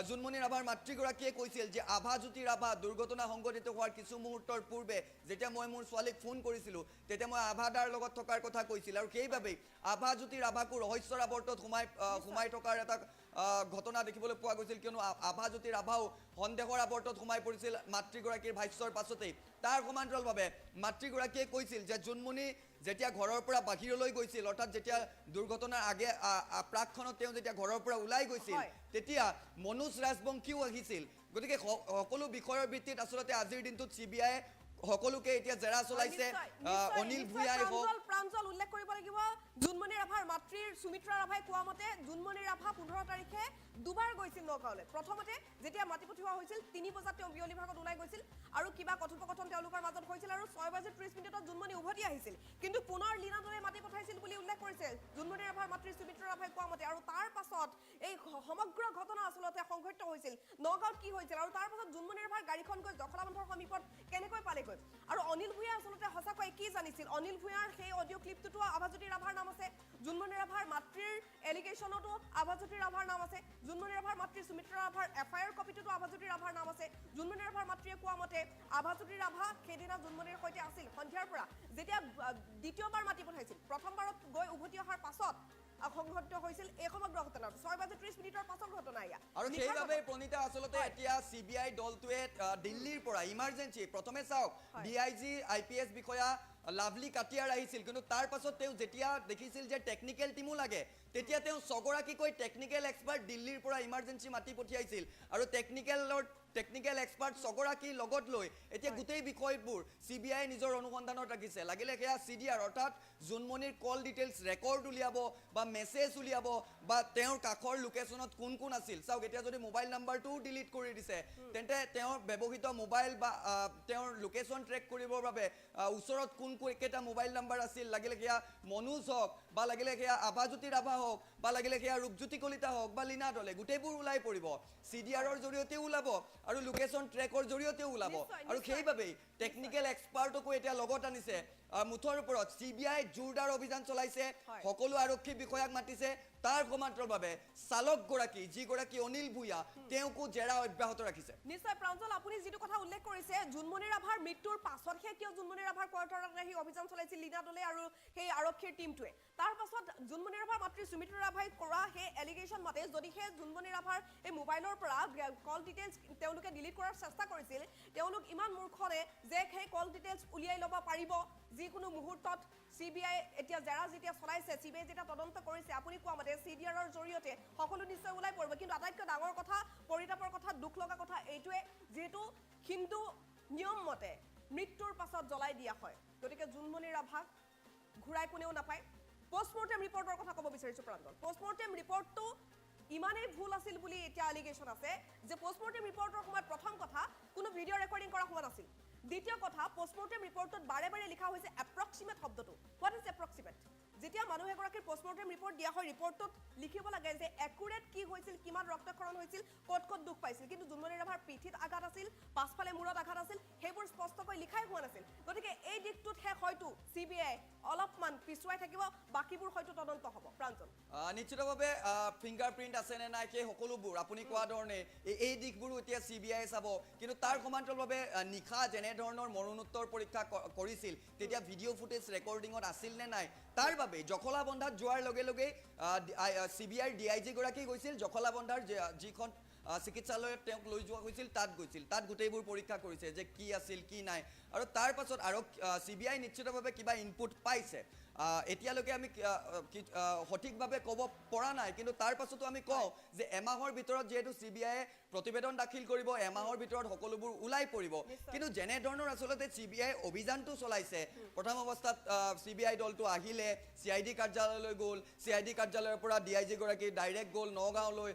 জোনমণি ৰাভাৰ মাতৃগৰাকীয়ে কৈছিল যে আভাজ্যোতি ৰাভা দুৰ্ঘটনা সংঘটিত হোৱাৰ কিছু মুহূৰ্তৰ পূৰ্বে যেতিয়া মই মোৰ ছোৱালীক ফোন কৰিছিলোঁ তেতিয়া মই আভাদাৰ লগত থকাৰ কথা কৈছিল আৰু সেইবাবেই আভাজ্যোতি ৰাভাকো ৰহস্যৰ আৱৰ্তত সোমাই থকাৰ এটা ঘটনা দেখিবলৈ পোৱা গৈছিল কিয়নো আভাজ্যোতি ৰাভাও সন্দেহৰ আৱৰ্তত সোমাই পৰিছিল মাতৃগৰাকীৰ ভাষ্যৰ পাছতেই তাৰ সমান্তৰালভাৱে মাতৃগৰাকীয়ে কৈছিল যে জোনমণি যেতিয়া ঘৰৰ পৰা বাহিৰলৈ গৈছিল অৰ্থাৎ যেতিয়া দুৰ্ঘটনাৰ আগে প্ৰাকখনত তেওঁ যেতিয়া ঘৰৰ পৰা ওলাই গৈছিল তেতিয়া মনোজ ৰাজবংশীও আহিছিল গতিকে সকলো বিষয়ৰ ভিত্তিত আচলতে আজিৰ দিনটোত চিবিআই সকলোকে এতিয়া জেৰা চলাইছে অনিল ভূঞাই প্ৰাঞ্জল উল্লেখ কৰিব লাগিব জোনমণি ৰাভাৰ মাতৃৰ সুমিত্ৰা ৰাভাই কোৱা মতে জোনমণি ৰাভা 15 তাৰিখে দুবাৰ গৈছিল নগাঁৱলৈ প্ৰথমতে যেতিয়া মাতি পঠিওৱা হৈছিল 3 বজাত তেওঁ বিয়লি ভাগত ওলাই গৈছিল আৰু কিবা কথোপকথন তেওঁলোকৰ মাজত হৈছিল আৰু 6:30 জোনমণি উভতি আহিছিল কিন্তু পুনৰ লীনা দলে মাতি পঠাইছিল বুলি উল্লেখ কৰিছে জোনমণি ৰাভাৰ মাতৃ সুমিত্ৰা ৰাভাই কোৱা মতে আৰু তাৰ পাছত এই সমগ্ৰ ঘটনা আচলতে সংঘটিত হৈছিল নগাঁৱত কি হৈছিল আৰু তাৰ পাছত জোনমণি ৰাভাৰ গাড়ীখন গৈ জখলাবন্ধৰ সমীপত কেনেকৈ পালেগৈ আৰু অনিল ভূঞা আচলতে সঁচাকৈ কি জানিছিল অনিল ভূঞাৰ সেই অডিঅ' ক্লিপটোতো আভাজ্যোতি ৰাভাৰ নাম আছে জোনমণি ৰাভাৰ মাতৃৰ এলিগেশ্যনতো আভাজ্যোতি ৰাভাৰ নাম আছে জোনমণি ৰাভাৰ মাতৃ সুমিত্ৰা ৰাভাৰ এফআইআৰ কপিটোতো আভাজ্যোতি ৰাভাৰ নাম আছে জোনমণি ৰাভাৰ মাতৃয়ে কোৱা মতে আভাজ্যোতি ৰাভা সেইদিনা জোনমণিৰ সৈতে আছিল সন্ধিয়াৰ পৰা যেতিয়া দ্বিতীয়বাৰ মাতি পঠাইছিল প্ৰথমবাৰত গৈ উভতি অহাৰ পাছত সংঘটিত হৈছিল এই সমগ্ৰ ঘটনা 6:30 পাছৰ ঘটনা ইয়া আৰু সেইবাবে প্ৰণীতা আচলতে এতিয়া চিবিআই দলটোৱে দিল্লীৰ পৰা ইমাৰ্জেঞ্চি প্ৰথমে চাওক ডিআইজি আইপিএছ বিষয়া লাভলি কাটিয়াৰ আহিছিল কিন্তু তাৰ পাছত তেওঁ যেতিয়া দেখিছিল যে টেকনিকেল টিমো লাগে তেতিয়া তেওঁ ছগৰাকীকৈ টেকনিকেল এক্সপাৰ্ট দিল্লীৰ পৰা ইমাৰ্জেঞ্চি মাতি পঠিয়াইছিল আৰু টেকনিকেল এক্সপাৰ্ট ছগৰাকী লগত লৈ এতিয়া গোটেই বিষয়বোৰ চিবিআই নিজৰ অনুসন্ধানত ৰাখিছে লাগিলে সেয়া চিডিআৰ অৰ্থাৎ জোনমণিৰ কল ডিটেইলছ ৰেকৰ্ড উলিয়াব বা মেছেজ উলিয়াব বা তেওঁৰ কাষৰ লোকেশ্যনত কোন কোন আছিল চাওক এতিয়া যদি মোবাইল নাম্বাৰটোও ডিলিট কৰি দিছে তেন্তে তেওঁৰ ব্যৱহৃত মোবাইল বা তেওঁৰ লোকেশ্যন ট্ৰেক কৰিবৰ বাবে ওচৰত কোন কেইটা মোবাইল নাম্বাৰ আছিল লাগিলে সেয়া মনোজ হওক বা লাগিলে সেয়া আভাজ্যোতি ৰাভা হওক বা লাগিলে সেয়া ৰূপজ্যোতি কলিতা হওক বা লীনা দলে গোটেইবোৰ ওলাই পৰিব চিডিআৰৰ জৰিয়তেও ওলাব আৰু লোকেশ্যন ট্ৰেকৰ জৰিয়তেও ওলাব আৰু সেইবাবেই টেকনিকেল এক্সপাৰ্টকো এতিয়া লগত আনিছে মুঠৰ ওপৰত চিবিআই জোৰদাৰ অভিযান চলাইছে সকলো আৰক্ষী বিষয়াক মাতিছে তাৰ সমান্তৰালভাৱে চালকগৰাকী যিগৰাকী অনিল ভূঞা তেওঁকো জেৰা অব্যাহত ৰাখিছে নিশ্চয় প্ৰাঞ্জল আপুনি যিটো কথা উল্লেখ কৰিছে জোনমণি ৰাভাৰ মৃত্যুৰ পাছতহে কিয় জোনমণি ৰাভাৰ কোৱাৰ্টাৰত আহি অভিযান চলাইছিল লীনা দলে আৰু সেই আৰক্ষীৰ টিমটোৱে তাৰ পাছত জোনমণি ৰাভাৰ মাতৃ সুমিত্ৰা ৰাভাই কৰা সেই এলিগেশ্যন মতে যদিহে জোনমণি ৰাভাৰ এই মোবাইলৰ পৰা কল ডিটেইলছ তেওঁলোকে ডিলিট কৰাৰ চেষ্টা কৰিছিল তেওঁলোক ইমান মূৰ্খনে যে সেই কল ডিটেইলছ উলিয়াই ল'ব পাৰিব যিকোনো মুহূৰ্তত চিবিআই এতিয়া জেৰা যেতিয়া চলাইছে চিবিআই যেতিয়া তদন্ত কৰিছে আপুনি কোৱা মতে চিডিআৰৰ জৰিয়তে সকলো নিশ্চয় ওলাই পৰিব কিন্তু আটাইতকৈ ডাঙৰ কথা পৰিতাপৰ কথা দুখ লগা কথা এইটোৱে যিহেতু হিন্দু নিয়ম মতে মৃত্যুৰ পাছত জ্বলাই দিয়া হয় গতিকে জোনমণি ৰাভাক ঘূৰাই কোনেও নাপায় পোষ্টমৰ্টেম ৰিপৰ্টৰ কথা ক'ব বিচাৰিছোঁ প্ৰাঞ্জল পোষ্টমৰ্টেম ৰিপৰ্টটো ইমানেই ভুল আছিল বুলি এতিয়া এলিগেশ্যন আছে যে পোষ্টমৰ্টেম ৰিপৰ্টৰ সময়ত প্ৰথম কথা কোনো ভিডিঅ' ৰেকৰ্ডিং কৰা হোৱা নাছিল দ্বিতীয় কথা পোষ্টমৰ্টেম ৰিপৰ্টত বাৰে বাৰে লিখা হৈছে এপ্ৰক্সিমেট শব্দটো হোৱাট ইজ এপ্ৰক্সিমেট যেতিয়া মানুহ এগৰাকীৰ পোষ্টমৰ্টেম ৰিপৰ্ট দিয়া হয় ৰিপৰ্টত লিখিব লাগে যে একুৰেট কি হৈছিল কিমান ৰক্তক্ষৰণ হৈছিল ক'ত দুখ পাইছিল কিন্তু জোনমণি ৰাভাৰ পিঠিত আঘাত আছিল পাছফালে মূৰত আঘাত আছিল সেইবোৰ স্পষ্টকৈ লিখাই হোৱা নাছিল গতিকে এই দিকটোতহে হয়তো CBI অলপমান পিছুৱাই থাকিব বাকিবোৰ হয়তো তদন্ত হ'ব প্ৰাঞ্জল নিশ্চিতভাৱে ফিংগাৰপ্ৰিণ্ট আছে নে নাই সেই সকলোবোৰ আপুনি কোৱা ধৰণে এই দিশবোৰো এতিয়া CBI চাব কিন্তু তাৰ সমান্তৰালভাৱে নিশা যেনে ধৰণৰ মৰণোত্তৰ পৰীক্ষা কৰিছিল তেতিয়া ভিডিঅ' ফুটেজ ৰেকৰ্ডিঙত আছিল নে নাই তাৰ বাবে জখলাবন্ধাত যোৱাৰ লগে লগে CBI DIG গৰাকী গৈছিল জখলাবন্ধাৰ যিখন চিকিৎসালয়ত তেওঁক লৈ যোৱা হৈছিল তাত গৈছিল তাত গোটেইবোৰ পৰীক্ষা কৰিছে যে কি আছিল কি নাই আৰু তাৰ পাছত আৰু CBI নিশ্চিতভাৱে কিবা ইনপুট পাইছে এতিয়ালৈকে আমি সঠিকভাৱে ক'ব পৰা নাই কিন্তু তাৰ পাছতো আমি কওঁ যে এমাহৰ ভিতৰত যেহেতু CBI প্ৰতিবেদন দাখিল কৰিব এমাহৰ ভিতৰত সকলোবোৰ ওলাই পৰিব কিন্তু যেনে ধৰণৰ আচলতে CBI অভিযানটো চলাইছে প্ৰথম অৱস্থাত CBI দলটো আহিলে CID কাৰ্যালয়লৈ গ'ল CID কাৰ্যালয়ৰ পৰা DIG গৰাকী ডাইৰেক্ট গ'ল নগাঁৱলৈ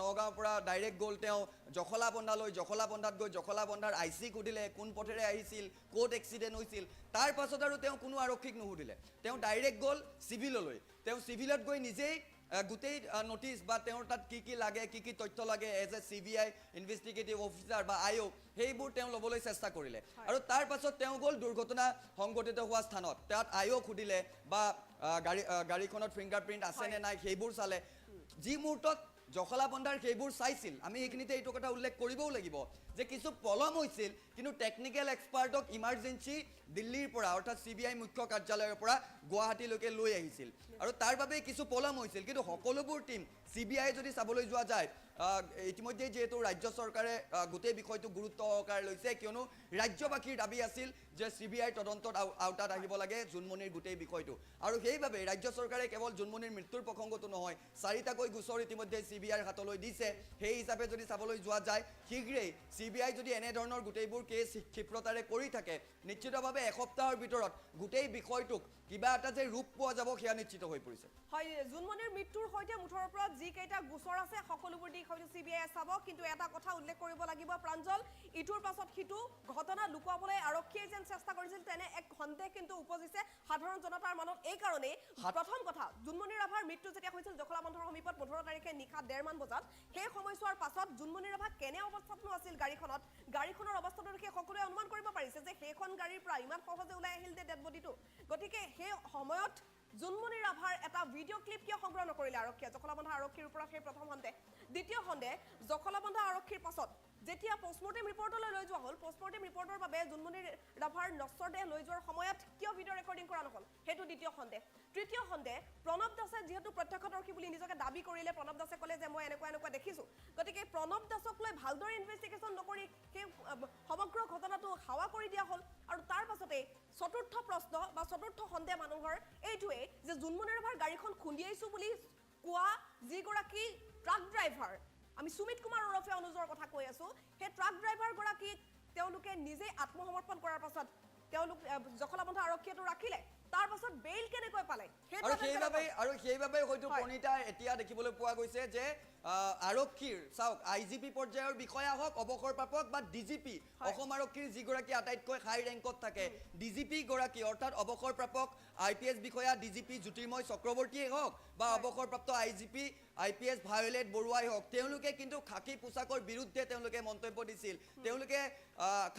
নগাঁৱৰ পৰা ডাইৰেক্ট গ'ল তেওঁ জখলাবন্ধালৈ জখলাবন্ধাত গৈ জখলাবন্ধাৰ IC সুধিলে কোন পথেৰে আহিছিল ক'ত এক্সিডেণ্ট হৈছিল তাৰ পাছত আৰু তেওঁ কোনো আৰক্ষীক নুসুধিলে তেওঁ ডাইৰেক্ট গ'ল চিভিললৈ তেওঁ চিভিলত গৈ নিজেই গোটেই নোটিছ বা তেওঁৰ তাত কি লাগে কি তথ্য লাগে as a CBI investigative officer বা আয়োগ সেইবোৰ তেওঁ ল'বলৈ চেষ্টা কৰিলে আৰু তাৰ পাছত তেওঁ গ'ল দুৰ্ঘটনা সংঘটিত হোৱা স্থানত তাত আয়োগ সুধিলে বা গাড়ীখনত ফিংগাৰপ্ৰিণ্ট আছে নে নাই সেইবোৰ চালে যি মুহূৰ্তত জখলাবন্ধাৰ সেইবোৰ চাইছিল আমি এইখিনিতে এইটো কথা উল্লেখ কৰিবও লাগিব যে কিছু পলম হৈছিল কিন্তু টেকনিক্যাল এক্সপাৰ্টক ইমাৰ্জেঞ্চি দিল্লীৰ পৰা অৰ্থাৎ CBI মুখ্য কাৰ্যালয়ৰ পৰা গুৱাহাটীলৈকে লৈ আহিছিল আৰু তাৰ বাবে কিছু পলম হৈছিল কিন্তু সকলোবোৰ টিম CBI যদি চাবলৈ যোৱা যায় ইতিমধ্যে যেহেতু ৰাজ্য চৰকাৰে গোটেই বিষয়টো গুৰুত্ব সহকাৰে লৈছে কিয়নো ৰাজ্যবাসীৰ দাবী আছিল যে CBI তদন্তৰ আওতাত আহিব লাগে জোনমণিৰ গোটেই বিষয়টো আৰু সেইবাবে ৰাজ্য চৰকাৰে কেৱল জোনমণিৰ মৃত্যুৰ প্ৰসংগটো নহয় 4টাকৈ গোচৰ ইতিমধ্যে CBIৰ হাতলৈ দিছে সেই হিচাপে যদি চাবলৈ যোৱা যায় শীঘ্ৰেই CBI যদি এনে ধৰণৰ গোটেইবোৰ কেছ ক্ষিপ্ৰতাৰে কৰি থাকে নিশ্চিতভাৱে এসপ্তাহৰ ভিতৰত গোটেই বিষয়টোক কিবা এটা যে ৰূপ পোৱা যাব সেয়া নিশ্চিত হৈ পৰিছে হয় জোনমণিৰ মৃত্যুৰ সৈতে মুঠৰ ওপৰত যি কেইটা গোচৰ আছে সকলোবোৰ দিশ হয়তো CBI চাব কিন্তু এটা কথা উল্লেখ কৰিব লাগিব প্ৰাঞ্জল ইটোৰ পাছত সিটো ঘটনা লুকুৱাবলৈ আৰক্ষীয়ে যেন চেষ্টা কৰিছিল তেনে এক সন্দেহ কিন্তু উপজিছে সাধাৰণ জনতাৰ মনত এই কাৰণেই প্ৰথম কথা জোনমণি ৰাভাৰ মৃত্যু যেতিয়া হৈছিল জখলাবন্ধাৰ সমীপত 15 তাৰিখে নিশা 1:30 বজাত সেই সময়ছোৱাৰ পাছত জোনমণি ৰাভা কেনে অৱস্থাতনো আছিল গাড়ীখনৰ অৱস্থাটো দেখি সকলোৱে অনুমান কৰিব পাৰিছে যে সেইখন গাড়ীৰ পৰা ইমান সহজে ওলাই আহিল যে ডেড বডিটো গতিকে সেই সময়ত জোনমণি ৰাভাৰ এটা ভিডিঅ' ক্লিপ কিয় সংগ্ৰহ নকৰিলে আৰক্ষীয়ে জখলাবন্ধা আৰক্ষীৰ ওপৰত সেই প্ৰথম সন্দেহ দ্বিতীয় সন্দেহ জখলাবন্ধা আৰক্ষীৰ পাছত যেতিয়া পোষ্টমৰ্টেম ৰিপৰ্টলৈ লৈ যোৱা হ'ল পোষ্টমৰ্টেম ৰিপৰ্টৰ বাবে জোনমণি ৰাভাৰ নশ্বৰ দেহ লৈ যোৱাৰ সময়ত কিয় ভিডিঅ' ৰেকৰ্ডিং কৰা নহ'ল সেইটো দ্বিতীয় সন্দেহ তৃতীয় সন্দেহ প্ৰণৱ দাসে যিহেতু প্ৰত্যক্ষদৰ্শী বুলি নিজকে দাবী কৰিলে প্ৰণৱ দাসে ক'লে যে মই এনেকুৱা দেখিছোঁ গতিকে প্ৰণৱ দাসক লৈ ভালদৰে ইনভেষ্টিগেশ্যন নকৰি সেই সমগ্ৰ ঘটনাটো হাৱা কৰি দিয়া হ'ল আৰু তাৰ পাছতে চতুৰ্থ প্ৰশ্ন বা চতুৰ্থ সন্দেহ মানুহৰ এইটোৱে যে জোনমণি ৰাভাৰ গাড়ীখন খুন্দিয়াইছোঁ বুলি কোৱা যিগৰাকী ট্ৰাক ড্ৰাইভাৰ আমি সুমিত কুমাৰ ওৰফে অনুজৰ কথা কৈ আছো সেই ট্ৰাক ড্ৰাইভাৰ গৰাকীক তেওঁলোকে নিজে আত্মসমৰ্পণ কৰাৰ পাছত তেওঁলোক জখলাবন্ধা আৰক্ষীয়েটো ৰাখিলে তাৰ পাছত বেইল কেনেকৈ পালে আৰু সেইবাবে হয়তো প্ৰণীতা এতিয়া দেখিবলৈ পোৱা গৈছে যে আৰক্ষীৰ চাওক IGP পৰ্যায়ৰ বিষয়া হওক অৱসৰপ্ৰাপক বা DGP অসম আৰক্ষীৰ যিগৰাকী আটাইতকৈ হাই ৰেংকত থাকে DGP গৰাকী অৰ্থাৎ অৱসৰপ্ৰাপক IPS বিষয়া DGP জ্যোতিৰ্ময় চক্ৰৱৰ্তীয়ে হওক বা অৱসৰপ্ৰাপ্ত IGP IPS ভায়োলেট বৰুৱাই হওক তেওঁলোকে কিন্তু খাকী পোছাকৰ বিৰুদ্ধে তেওঁলোকে মন্তব্য দিছিল তেওঁলোকে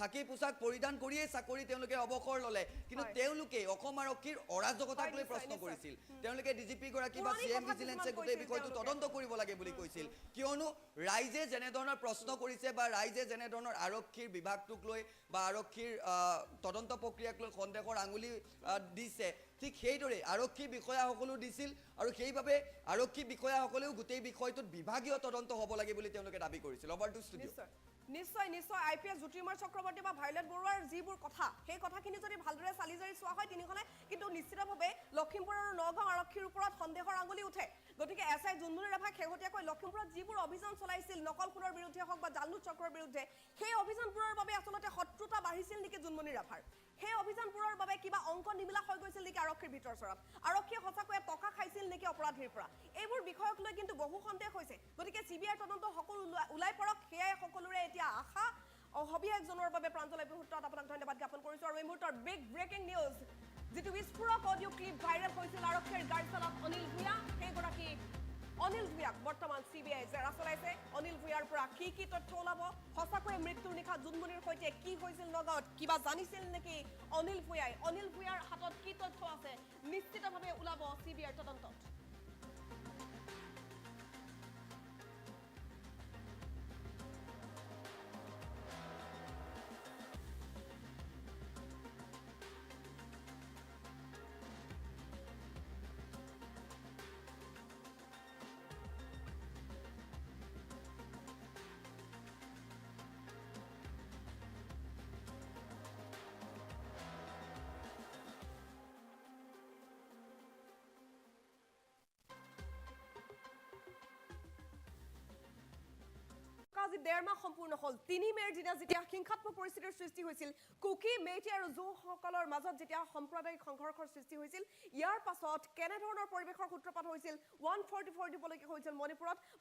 খাকী পোছাক পৰিধান কৰিয়ে চাকৰি তেওঁলোকে অৱসৰ ল'লে কিন্তু তেওঁলোকে অসম আৰক্ষীৰ অৰাজকতাক লৈ প্ৰশ্ন কৰিছিল তেওঁলোকে DGP গৰাকী বা CM ভিজিলেন্সে গোটেই বিষয়টো তদন্ত কৰিব লাগে বুলি কৈছিল কিয়নো ৰাইজে যেনে ধৰণৰ প্ৰশ্ন কৰিছে বা ৰাইজে যেনে ধৰণৰ আৰক্ষীৰ বিভাগটোক লৈ বা আৰক্ষীৰ তদন্ত প্ৰক্ৰিয়াক লৈ সন্দেহৰ আঙুলি দিছে ঠিক সেইদৰে আৰক্ষী বিষয়াসকলেও দিছিল আৰু সেইবাবে আৰক্ষী বিষয়াসকলেও গোটেই বিষয়টোত বিভাগীয় তদন্ত হ'ব লাগে বুলি তেওঁলোকে দাবী কৰিছিল অভাৰ টু ষ্টুডিঅ নিশ্চয় IPS জ্যোতিৰ্ময় চক্ৰৱৰ্তী বা ভায়োলেট বৰুৱাৰ যিবোৰ কথা সেই কথাখিনি যদি ভালদৰে চালি জাৰি চোৱা হয় তিনিখনে কিন্তু নিশ্চিতভাৱে লখিমপুৰ আৰু নগাঁও আৰক্ষীৰ ওপৰত সন্দেহৰ আঙুলি উঠে গতিকে SI জোনমণি ৰাভাক শেহতীয়াকৈ লখিমপুৰত যিবোৰ অভিযান চলাইছিল নকল সোণৰ বিৰুদ্ধে হওক বা জালনোট চক্ৰৰ বিৰুদ্ধে সেই অভিযানবোৰৰ বাবে আচলতে শত্ৰুতা বাঢ়িছিল নেকি জোনমণি ৰাভাৰ সেই অভিযানবোৰৰ বাবে কিবা অংক নিমিলা হৈ গৈছিল নেকি আৰক্ষীৰ ভিতৰ চৰত আৰক্ষীয়ে সঁচাকৈ টকা খাইছিল নেকি অপৰাধীৰ পৰা এইবোৰ বিষয়ক লৈ কিন্তু বহু সন্দেহ হৈছে গতিকে CBI তদন্ত সকলো ওলাই পৰক সেয়াই সকলোৰে এতিয়া আশা অভিযোগজনৰ বাবে প্ৰাঞ্জল সূত্ৰত আপোনাক ধন্যবাদ জ্ঞাপন কৰিছো আৰু এই মুহূৰ্তৰ বিগ ব্ৰেকিং নিউজ যেটো বিস্ফোৰক অডিও ক্লিপ ভাইৰেল হৈছিল আৰক্ষীৰ গাড়ী চালক অনিল ভূঞা সেইগৰাকী অনিল ভূঞাক বৰ্তমান সিবিআই জেৰা চলাইছে অনিল ভূঞাৰ পৰা কি তথ্য ওলাব সঁচাকৈ মৃত্যুৰ নিশা জুনমনিৰ সৈতে কি হৈছিল নগাঁৱত কিবা জানিছিল নেকি অনিল ভূঞাৰ হাতত কি তথ্য আছে নিশ্চিতভাৱে ওলাব সিবিআইৰ তদন্তত আজি 1.5 মাহ সম্পূৰ্ণ হল 3 মেৰ দিনা যেতিয়া হিংসাত্মক পৰিস্থিতিৰ সৃষ্টি হৈছিল কুকি মেইটি আৰু জোসকলৰ মাজত যেতিয়া সাম্প্ৰদায়িক সংঘৰ্ষৰ সৃষ্টি হৈছিল ইয়াৰ পাছত কেনে ধৰণৰ পৰিবেশৰ সূত্ৰপাত হৈছিল 144 দিবলৈকে হৈছিল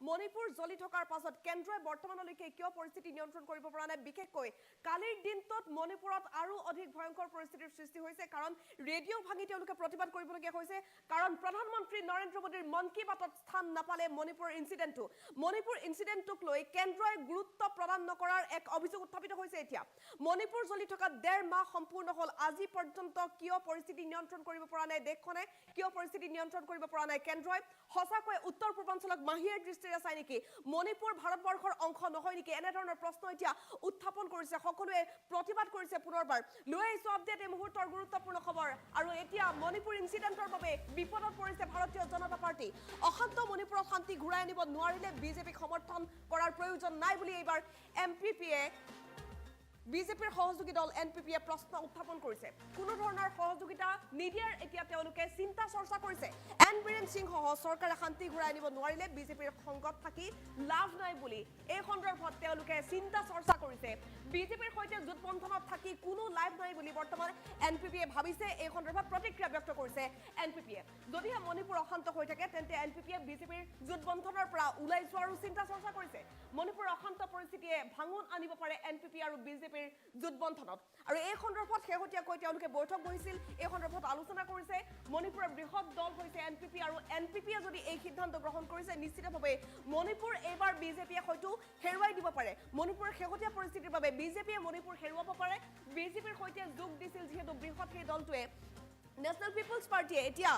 মণিপুৰ জ্বলি থকাৰ পাছত কেন্দ্ৰই বৰ্তমানলৈকে কিয় পৰিস্থিতি নিয়ন্ত্ৰণ কৰিব পৰা নাই বিশেষকৈ কালিৰ দিনটোত মণিপুৰত আৰু অধিক ভয়ংকৰ পৰিস্থিতিৰ সৃষ্টি হৈছে কাৰণ ৰেডিঅ' ভাঙি তেওঁলোকে প্ৰতিবাদ কৰিবলগীয়া হৈছে কাৰণ প্ৰধানমন্ত্ৰী নৰেন্দ্ৰ মোদীৰ মন কি বাতত স্থান নাপালে মণিপুৰ ইনসিডেন্টটোক লৈ কেন্দ্ৰই গুৰুত্ব প্ৰদান নকৰাৰ এক অভিযোগ উত্থাপিত হৈছে এতিয়া মণিপুৰ জ্বলি থকা 1.5 মাহ সম্পূৰ্ণ হল আজি পৰ্যন্ত কিয় পৰিস্থিতি নিয়ন্ত্ৰণ কৰিব পৰা নাই দেশখনে কিয় পৰিস্থিতি নিয়ন্ত্ৰণ কৰিব পৰা নাই কেন্দ্ৰই সঁচাকৈ উত্তৰ পূৰ্বাঞ্চলক মাহিৰ দৃষ্টিৰে চাই নেকি মণিপুৰ ভাৰতবৰ্ষৰ অংশ নহয় নেকি এনে ধৰণৰ প্ৰশ্ন এতিয়া উত্থাপন কৰিছে সকলোৱে প্ৰতিবাদ কৰিছে পুনৰবাৰ লৈ আহিছো আপডেট এই মুহূৰ্তৰ গুৰুত্বপূৰ্ণ খবৰ আৰু এতিয়া মণিপুৰ ইনসিডেন্টৰ বাবে বিপদত পৰিছে ভাৰতীয় জনতা পাৰ্টি অশান্ত মণিপুৰত শান্তি ঘূৰাই আনিব নোৱাৰিলে বিজেপিক সমৰ্থন কৰাৰ প্ৰয়োজন নাই বুলি এইবাৰ এমপিপিয়ে বিজেপিৰ সহযোগী দল এনপিপিয়ে প্ৰশ্ন উত্থাপন কৰিছে কোনো ধৰণৰ সহযোগিতা নিদিয়াৰ এতিয়া তেওঁলোকে চিন্তা চৰ্চা কৰিছে এন বীৰেন সিং সহ চৰকাৰে শান্তি ঘূৰাই আনিব নোৱাৰিলে বিজেপিৰ সংগত থাকি লাভ নাই বুলি এই সন্দৰ্ভত তেওঁলোকে চিন্তা চৰ্চা কৰিছে বিজেপিৰ সৈতে জোটবন্ধনত থাকি কোনো লাভ নাই বুলি বৰ্তমান এনপিপিয়ে ভাবিছে এই সন্দৰ্ভত প্ৰতিক্ৰিয়া ব্যক্ত কৰিছে এনপিপিয়ে যদিহে মণিপুৰ অশান্ত হৈ থাকে তেন্তে এনপিপিয়ে বিজেপিৰ জোটবন্ধনৰ পৰা ওলাই যোৱাৰো চিন্তা চৰ্চা কৰিছে মণিপুৰ অশান্ত পৰিস্থিতিয়ে ভাঙন আনিব পাৰে এনপিপি আৰু বিজেপিৰ জোটবন্ধনত আৰু এই সন্দৰ্ভত শেহতীয়াকৈ তেওঁলোকে বৈঠক বহিছিল এই সন্দৰ্ভত আলোচনা কৰিছে মণিপুৰৰ বৃহৎ দল হৈছে এনপিপি আৰু এনপিপিয়ে যদি এই সিদ্ধান্ত গ্ৰহণ কৰিছে নিশ্চিতভাৱে মণিপুৰ এইবাৰ বিজেপিয়ে হয়তো হেৰুৱাই দিব পাৰে মণিপুৰৰ শেহতীয়া পৰিস্থিতিৰ বাবে বিজেপিয়ে মণিপুৰ হেৰুৱাব পাৰে বিজেপিৰ সৈতে যোগ দিছিল যিহেতু বৃহৎ সেই দলটোৱে নেশনাল পিপলছ পাৰ্টিয়ে এতিয়া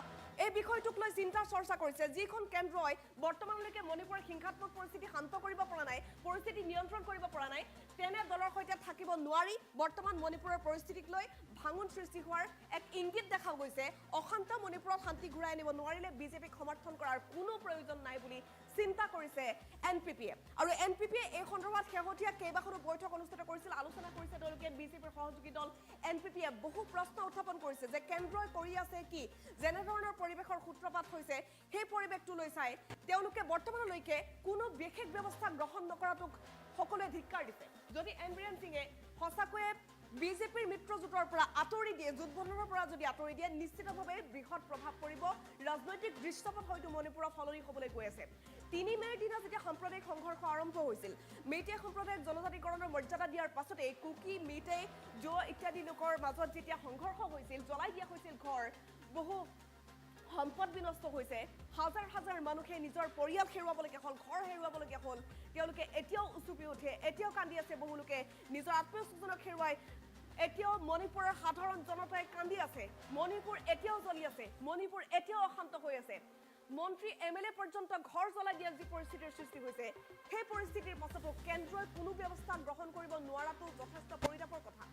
এই বিষয়টোক লৈ চিন্তা চৰ্চা কৰিছে যিখন কেন্দ্ৰই বৰ্তমানলৈকে মণিপুৰৰ হিংসাত্মক পৰিস্থিতি শান্ত কৰিব পৰা নাই পৰিস্থিতি নিয়ন্ত্ৰণ কৰিব পৰা নাই তেনে দলৰ সৈতে থাকিব নোৱাৰি বৰ্তমান মণিপুৰৰ পৰিস্থিতিক লৈ ভাঙন সৃষ্টি হোৱাৰ এক ইংগিত দেখা গৈছে অশান্ত মণিপুৰত শান্তি ঘূৰাই আনিব নোৱাৰিলে বিজেপিক সমৰ্থন কৰাৰ কোনো প্ৰয়োজন নাই বুলি চিন্তা কৰিছে এনপিপিয়ে আৰু এনপিপিয়ে এই সন্দৰ্ভত শেহতীয়া কেইবাখনো বৈঠক অনুষ্ঠিত কৰিছিল আলোচনা কৰিছে তেওঁলোকে বিজেপিৰ সহযোগী দল এনপিপিয়ে বহু প্ৰশ্ন উত্থাপন কৰিছে যে কেন্দ্ৰই কৰি আছে কি যেনে ধৰণৰ পৰিবেশৰ সূত্ৰপাত হৈছে সেই পৰিবেশটো লৈ চাই তেওঁলোকে বৰ্তমানলৈকে কোনো বিশেষ ব্যৱস্থা গ্ৰহণ নকৰাটোক সকলোৱে ধিক্কাৰ দিছে যদি এন বীৰেন সিঙে সঁচাকৈয়ে বিজেপিৰ মিত্ৰজোঁটৰ পৰা আঁতৰি দিয়ে জোটবন্ধনৰ পৰা যদি আঁতৰি দিয়ে নিশ্চিতভাৱে বৃহৎ প্ৰভাৱ পৰিব ৰাজনৈতিক দৃশ্যপট হয়তো মণিপুৰত সলনি হ'বলৈ গৈ আছে 3 মেৰ দিনা যেতিয়া সাম্প্ৰদায়িক সংঘৰ্ষ আৰম্ভ হৈছিল মেইটেই সম্প্ৰদায়ক জনজাতিকৰণৰ মৰ্যাদা দিয়াৰ পাছতে কুকি মেইটেই জো ইত্যাদি লোকৰ মাজত যেতিয়া সংঘৰ্ষ হৈছিল জ্বলাই দিয়া হৈছিল ঘৰ বহু সম্পদ বিনষ্ট হৈছে হাজাৰ হাজাৰ মানুহে নিজৰ পৰিয়াল হেৰুৱাবলগীয়া হ'ল ঘৰ হেৰুৱাবলগীয়া হ'ল তেওঁলোকে এতিয়াও উচুপি উঠে এতিয়াও কান্দি আছে বহু লোকে নিজৰ আত্মীয়স্বজনক হেৰুৱাই এতিয়াও মণিপুৰৰ সাধাৰণ জনতাই কান্দি আছে মণিপুৰ এতিয়াও জ্বলি আছে মণিপুৰ এতিয়াও অশান্ত হৈ আছে মন্ত্ৰী এমএলএ পৰ্যন্ত ঘৰ জ্বলাই দিয়া যি পৰিস্থিতিৰ সৃষ্টি হৈছে সেই পৰিস্থিতিৰ পাছতো কেন্দ্ৰই কোনো ব্যৱস্থা গ্ৰহণ কৰিব নোৱাৰাটো যথেষ্ট পৰিতাপৰ কথা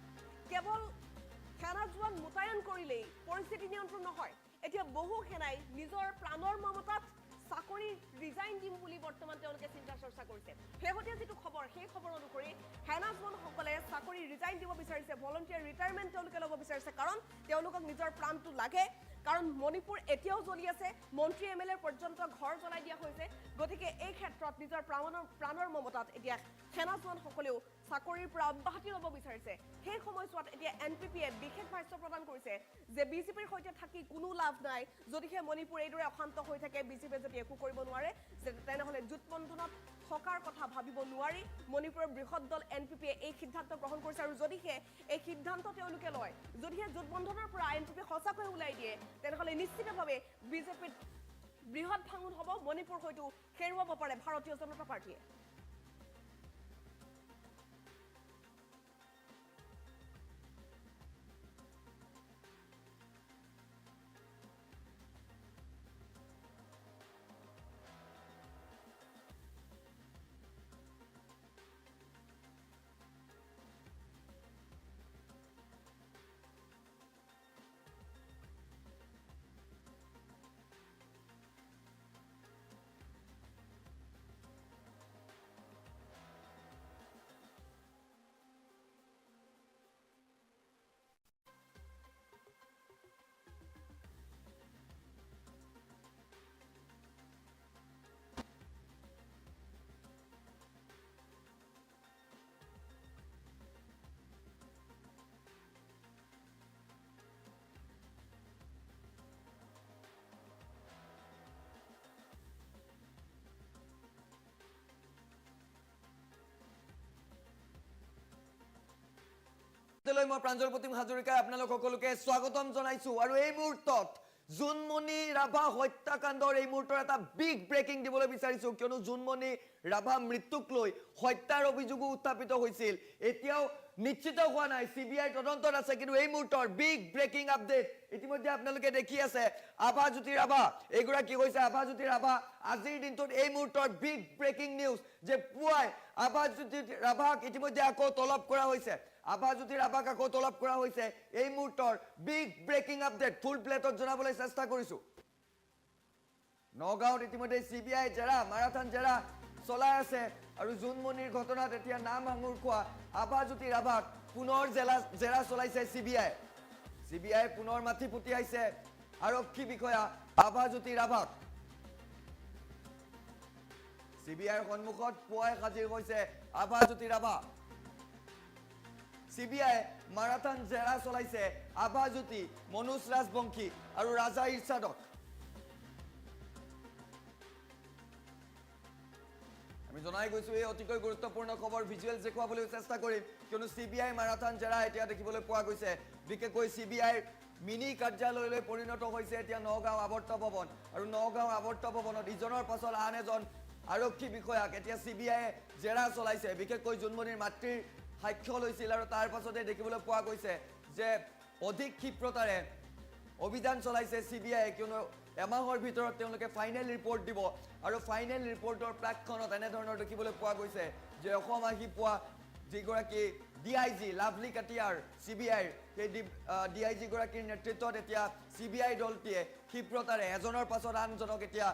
কেৱল সেনা জোৱান মোতায়েন কৰিলেই পৰিস্থিতি নিয়ন্ত্ৰণ নহয় এতিয়া বহু সেনাই নিজৰ প্ৰাণৰ মমতাত চাকৰি ৰিজাইন দিম বুলি বৰ্তমান তেওঁলোকে চিন্তা চৰ্চা কৰিছে শেহতীয়া যিটো খবৰ সেই খবৰ অনুসৰি সেনা জোৱানসকলে চাকৰি ৰিজাইন দিব বিচাৰিছে ভলণ্টিয়াৰ ৰিটায়াৰমেণ্ট তেওঁলোকে ল'ব বিচাৰিছে কাৰণ তেওঁলোকক নিজৰ প্ৰাণটো লাগে কাৰণ মণিপুৰ এতিয়াও জ্বলি আছে মন্ত্ৰী এমএলএ পৰ্যন্ত ঘৰ জ্বলাই দিয়া হৈছে গতিকে এই ক্ষেত্ৰত নিজৰ প্ৰাণৰ মমতাত এতিয়া সেনা জোৱানসকলেও চাকৰিৰ পৰা অব্যাহতি ল'ব বিচাৰিছে সেই সময়ছোৱাত এতিয়া এনপিপিয়ে বিশেষ ভাষ্য প্ৰদান কৰিছে যে বিজেপিৰ সৈতে থাকি কোনো লাভ নাই যদিহে মণিপুৰ এইদৰে অশান্ত হৈ থাকে বিজেপিয়ে যদি একো কৰিব নোৱাৰে তেনেহ'লে জোটবন্ধনত থকাৰ কথা ভাবিব নোৱাৰি মণিপুৰৰ বৃহৎ দল NPPয়ে এই সিদ্ধান্ত গ্ৰহণ কৰিছে আৰু যদিহে এই সিদ্ধান্ত তেওঁলোকে লয় যদিহে জোটবন্ধনৰ পৰা NPP সঁচাকৈ ওলাই দিয়ে তেনেহ'লে নিশ্চিতভাৱে বিজেপিৰ বৃহৎ ভাঙন হ'ব মণিপুৰ হয়তো হেৰুৱাব পাৰে ভাৰতীয় জনতা পাৰ্টিয়ে মই প্ৰাঞ্জল প্ৰতিম হাজৰিকাই আপোনালোক সকলোকে স্বাগতম জনাইছো আৰু এই মুহূৰ্তত জুনমণি ৰাভা হত্যাকাণ্ডৰ এই মুহূৰ্তৰ এটা বিগ ব্ৰেকিং দিবলৈ বিচাৰিছো কিয়নো জুনমণি ৰাভা মৃত্যুক লৈ হত্যাৰ অভিযোগ উত্থাপিত হৈছিল এতিয়াও নিশ্চিত হোৱা নাই CBI তদন্তত আছে কিন্তু এই মুহূৰ্তৰ বিগ ব্ৰেকিং আপডেট ইতিমধ্যে আপোনালোকে দেখি আছে আভাজ্যোতি ৰাভা এগুৰা কি হৈছে আভাজ্যোতি ৰাভা আজিৰ দিনটোত এই মুহূৰ্তৰ বিগ ব্ৰেকিং নিউজ যে পুৱাই আভাজ্যোতি ৰাভাক ইতিমধ্যে আকৌ তলব কৰা হৈছে আভাজ্যোতি ৰাভাক আকৌ তলব কৰা হৈছে এই মুহূৰ্তৰ বিগ ব্ৰেকিং আপডেট ফুল প্লেটত জনাবলৈ চেষ্টা কৰিছো নগাঁৱত ইতিমধ্যে CBI জেৰা মাৰাথান জেৰা চলাই আছে আৰু জুনমণিৰ ঘটনাত এতিয়া নাম আঙুৰ খোৱা আভাজ্যোতি ৰাভাক পুনৰ জেৰা চলাইছে CBI পুনৰ মাথি পুতিয়াইছে আৰক্ষী বিষয়া আভাজ্যোতি ৰাভাক CBIৰ সন্মুখত পুৱাই হাজিৰ হৈছে আভাজ্যোতি ৰাভা CBI মাৰাথান জেৰা চলাইছে আভাজ্যোতি মনোজ ৰাজবংশী আৰু ৰাজা ইৰছাদক আমি জনাই গৈছো এই অতিকৈ গুৰুত্বপূৰ্ণ খবৰ ভিজুৱেলছ দেখুৱাবলৈ চেষ্টা কৰিম কিয়নো CBI মাৰাথান জেৰা এতিয়া দেখিবলৈ পোৱা গৈছে বিশেষকৈ CBIৰ মিনি কাৰ্যালয়লৈ পৰিণত হৈছে এতিয়া নগাঁও আৱৰ্ত ভৱন আৰু নগাঁও আৱৰ্ত ভৱনত ইজনৰ পাছত আন এজন আৰক্ষী বিষয়াক এতিয়া CBIয়ে জেৰা চলাইছে বিশেষকৈ জুনমণিৰ মাতৃৰ সাক্ষ্য লৈছিল আৰু তাৰ পাছতে দেখিবলৈ পোৱা গৈছে যে অধিক ক্ষিপ্ৰতাৰে অভিযান চলাইছে CBIয়ে কিয়নো এমাহৰ ভিতৰত তেওঁলোকে ফাইনেল ৰিপৰ্ট দিব আৰু ফাইনেল ৰিপৰ্টৰ প্ৰাক্ষণত এনে ধৰণৰ দেখিবলৈ পোৱা গৈছে যে অসম আহি পোৱা যিগৰাকী DIG লাভলি কাটিয়াৰ CBIৰ সেই DIG গৰাকীৰ নেতৃত্বত এতিয়া CBI দলটিয়ে ক্ষিপ্ৰতাৰে এজনৰ পাছত আনজনক এতিয়া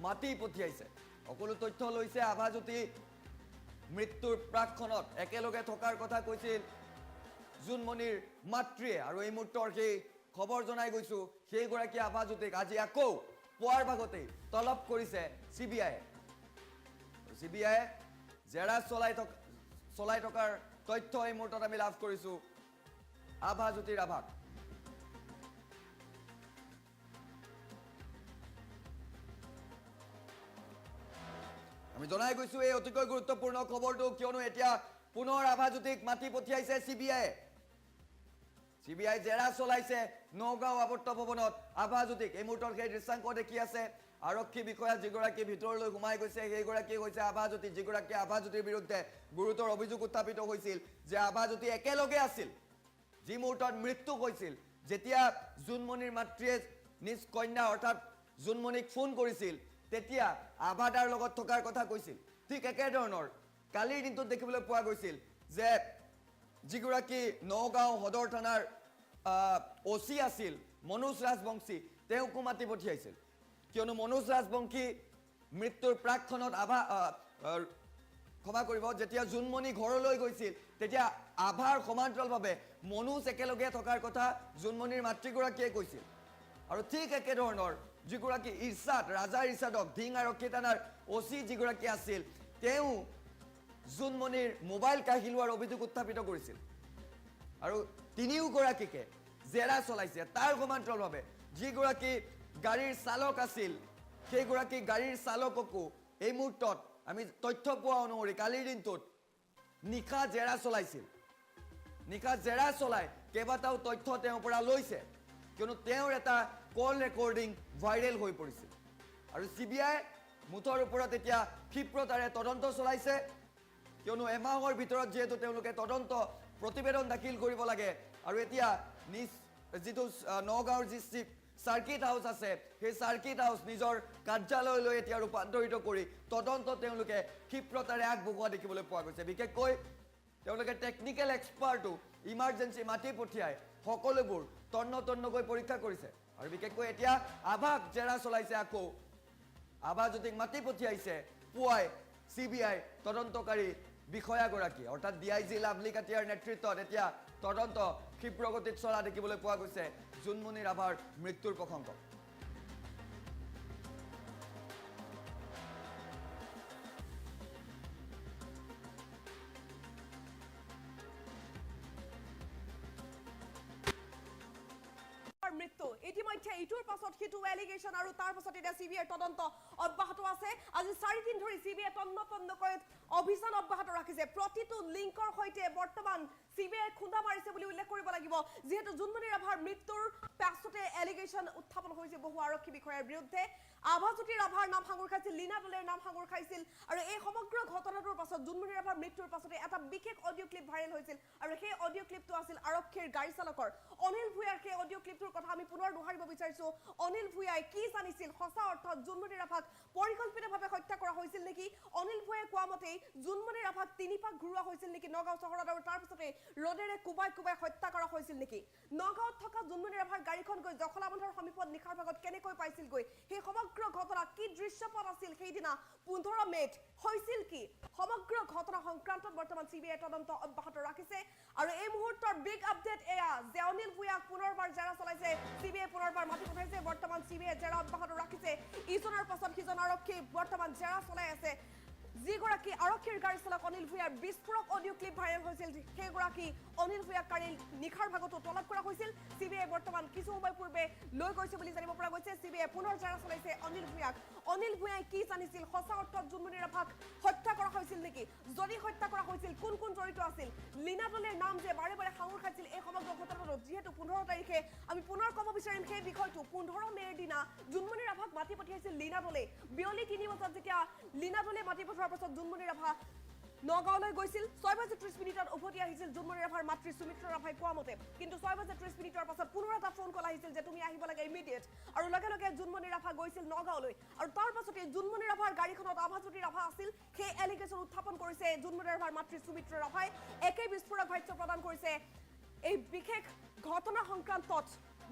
মাতি পঠিয়াইছে সকলো তথ্য লৈছে আভাজ্যোতি মৃত্যুৰ প্ৰাক্ষণত একেলগে থকাৰ কথা কৈছিল জুনমণিৰ মাতৃয়ে আৰু এই মুহূৰ্তৰ সেই খবৰ জনাই গৈছো সেই গৰাকী আভাজ্যোতিক আজি আকৌ পুৱাৰ ভাগতেই তলব কৰিছে CBIয়ে জেৰা চলাই থকাৰ তথ্য এই মুহূৰ্তত আমি লাভ কৰিছো আভাজ্যোতি ৰাভাক আমি জনাই গৈছো এই অতিকৈ গুৰুত্বপূৰ্ণ খবৰটো কিয়নো এতিয়া পুনৰ আভাজ্যোতিক মাতি পঠিয়াইছে CBI জেৰা চলাইছে নগাঁও আৱৰ্ত ভৱনত আভাজ্যোতিক এই মুহূৰ্তৰ সেই দৃশ্যাংক দেখি আছে আৰক্ষী বিষয়া যিগৰাকী ভিতৰলৈ সোমাই গৈছে সেইগৰাকী হৈছে আভাজ্যোতি যিগৰাকী আভাজ্যোতিৰ বিৰুদ্ধে গুৰুতৰ অভিযোগ উত্থাপিত হৈছিল যে আভাজ্যোতি একেলগে আছিল যি মুহূৰ্তত মৃত্যু হৈছিল যেতিয়া জুনমণিৰ মাতৃয়ে নিজ কন্যা অৰ্থাৎ জুনমণিক ফোন কৰিছিল তেতিয়া আভাদাৰ লগত থকাৰ কথা কৈছিল ঠিক একেধৰণৰ কালিৰ দিনটোত দেখিবলৈ পোৱা গৈছিল যে যিগৰাকী নগাঁও সদৰ থানাৰ OC আছিল মনোজ ৰাজবংশী তেওঁকো মাতি পঠিয়াইছিল কিয়নো মনোজ ৰাজবংশী মৃত্যুৰ প্ৰাক্ষণত ক্ষমা কৰিব যেতিয়া জুনমণি ঘৰলৈ গৈছিল তেতিয়া আভাৰ সমান্তৰালভাৱে মনোজ একেলগে থকাৰ কথা জুনমণিৰ মাতৃগৰাকীয়ে কৈছিল আৰু ঠিক একেধৰণৰ যিগৰাকী ইৰছাদ ৰাজা ইৰছাদক ধিং আৰক্ষী থানাৰ OC যিগৰাকী আছিল তেওঁ জুনমণিৰ মোবাইল কাঢ়ি লোৱাৰ অভিযোগ উত্থাপিত কৰিছিল আৰু তিনিওগৰাকীকে জেৰা চলাইছে তাৰ সমান্তৰালভাৱে যিগৰাকী গাড়ীৰ চালক আছিল সেইগৰাকী গাড়ীৰ চালককো এই মুহূৰ্তত আমি তথ্য পোৱা অনুসৰি কালিৰ দিনটোত নিশা জেৰা চলাইছিল নিশা জেৰা চলাই কেইবাটাও তথ্য তেওঁৰ পৰা লৈছে কিয়নো তেওঁৰ এটা কল ৰেকৰ্ডিং ভাইৰেল হৈ পৰিছিল আৰু CBI মুঠৰ ওপৰত এতিয়া ক্ষিপ্ৰতাৰে তদন্ত চলাইছে কিয়নো এমাহৰ ভিতৰত যেহেতু তেওঁলোকে তদন্ত প্ৰতিবেদন দাখিল কৰিব লাগে আৰু এতিয়া যিটো নগাঁৱৰ যি সাৰ্কিট হাউচ আছে সেই সাৰ্কিট হাউচ নিজৰ কাৰ্যালয়লৈ এতিয়া ৰূপান্তৰিত কৰি তদন্ত তেওঁলোকে ক্ষিপ্ৰতাৰে আগবঢ়োৱা দেখিবলৈ পোৱা গৈছে বিশেষকৈ তেওঁলোকে টেকনিকেল এক্সপাৰ্টো ইমাৰ্জেঞ্চি মাতি পঠিয়াই সকলোবোৰ তন্নকৈ পৰীক্ষা কৰিছে আৰু বিশেষকৈ এতিয়া আভাক জেৰা চলাইছে আকৌ আভাজ্যোতিক মাতি পঠিয়াইছে পুৱাই CBI তদন্তকাৰী বিষয়াগৰাকী অৰ্থাৎ DIG লাভলী কাটিয়াৰ নেতৃত্বত এতিয়া তদন্ত ক্ষিপ্ৰগতিত চলা দেখিবলৈ পোৱা গৈছে জুনমণি ৰাভাৰ মৃত্যুৰ প্ৰসংগ মৃত্যু ইতিমধ্যে ইটোৰ পাছত সিটো এলিগেশ্যন আৰু তাৰ পাছত এতিয়া CBI তদন্ত অব্যাহত আছে আজি 4 দিন ধৰি CBI তন্নকৈ অভিযান অব্যাহত ৰাখিছে প্ৰতিটো লিংকৰ সৈতে বৰ্তমান CBI খুন্দা মাৰিছে বুলি উল্লেখ কৰিব লাগিব যেহেতু জুনমণি ৰাভাৰ মৃত্যুৰ পাছতে এলিগেশ্যন উত্থাপন হৈছে বহু আৰক্ষী বিষয়াৰ বিৰুদ্ধে আভাজ্যোতি ৰাভাৰ নাম সাঙুৰ খাইছিল লীনা দলেৰ নাম সাঙুৰ খাইছিল আৰু এই সমগ্ৰ ঘটনাটোৰ পাছত জুনমণি ৰাভাৰ মৃত্যুৰ পাছতে এটা বিশেষ অডিঅ' ক্লিপ ভাইৰেল হৈছিল আৰু সেই অডিঅ' ক্লিপটো আছিল আৰক্ষীৰ গাড়ী চালকৰ অনিল ভূঞাৰ সেই অডিঅ' ক্লিপটোৰ কথা আমি পুনৰ দোহাৰিব বিচাৰিছো অনিল ভূঞাই কি জানিছিল সঁচা অৰ্থত জুনমণি ৰাভাক পৰিকল্পিতভাৱে হত্যা কৰা হৈছিল নেকি অনিল ভূঞাই কোৱা মতে জুনমণি ৰাভাক 3 পাক ঘূৰোৱা হৈছিল নেকি নগাঁও চহৰত আৰু তাৰ পিছতে ৰডেৰে কুবাই হত্যা কৰা হৈছিল নেকি নগাঁৱত থকা জুনমণি ৰাভাৰ গাড়ীখন গৈ জখলাবন্ধৰ সমীপত নিশাৰ ভাগত কেনেকৈ পাইছিল গৈ সেই সমগ্ৰ ঘটনা কি দৃশ্যপট আছিল সেইদিনা 15 মেত হৈছিল কি সমগ্ৰ ঘটনা সংক্ৰান্তত বৰ্তমান CBI তদন্ত অব্যাহত ৰাখিছে আৰু এই মুহূৰ্তৰ বিগ আপডেট এয়া যে অনিল ভূঞাক পুনৰবাৰ জেৰা চলাইছে CBI পুনৰবাৰ মাতি পঠাইছে বৰ্তমান CBI জেৰা অব্যাহত ৰাখিছে ইজনৰ পাছত সিজন আৰক্ষী বৰ্তমান জেৰা চলাই আছে যিগৰাকী আৰক্ষীৰ গাড়ী চালক অনিল ভূঞাৰ বিস্ফোৰক অডিঅ' ক্লিপ ভাইৰেল হৈছিল সেইগৰাকী অনিল ভূঞাক কালি নিশাৰ ভাগতো তলব কৰা হৈছিল CBI বৰ্তমান কিছু সময় পূৰ্বে লৈ গৈছে বুলি জানিব পৰা গৈছে CBI পুনৰ জেৰা চলাইছে অনিল ভূঞাই কি জানিছিল সঁচা অৰ্থত জুনমণি ৰাভাক হত্যা কৰা হৈছিল নেকি যদি হত্যা কৰা হৈছিল কোন জড়িত আছিল লীনা দলেৰ নাম যে বাৰে বাৰে সাঙুৰ খাইছিল এই সমগ্ৰ ঘটনাটোত যিহেতু 15 তাৰিখে আমি পুনৰ ক'ব বিচাৰিম সেই বিষয়টো 15 মেৰ দিনা জুনমণি ৰাভাক মাতি পঠিয়াইছিল লীনা দলে বিয়লি 3 বজাত যেতিয়া লীনা দলে মাতি পঠোৱাৰ পাছত জুনমণি ৰাভা নগাঁৱলৈ গৈছিল 6:30 উভতি আহিছিল জুনমণি ৰাভাৰ মাতৃ সুমিত্ৰা ৰাভাই কোৱা মতে কিন্তু 6:30 পাছত পুনৰ এটা ফোন কল আহিছিল যে তুমি আহিব লাগে ইমিডিয়েট আৰু লগে লগে জুনমণি ৰাভা গৈছিল নগাঁৱলৈ আৰু তাৰ পাছতে জুনমণি ৰাভাৰ গাড়ীখনত আভাজ্যোতি ৰাভা আছিল সেই এলিগেশ্যন উত্থাপন কৰিছে জুনমণি ৰাভাৰ মাতৃ সুমিত্ৰা ৰাভাই একে বিস্ফোৰক ভাষ্য প্ৰদান কৰিছে এই বিশেষ ঘটনা সংক্ৰান্তত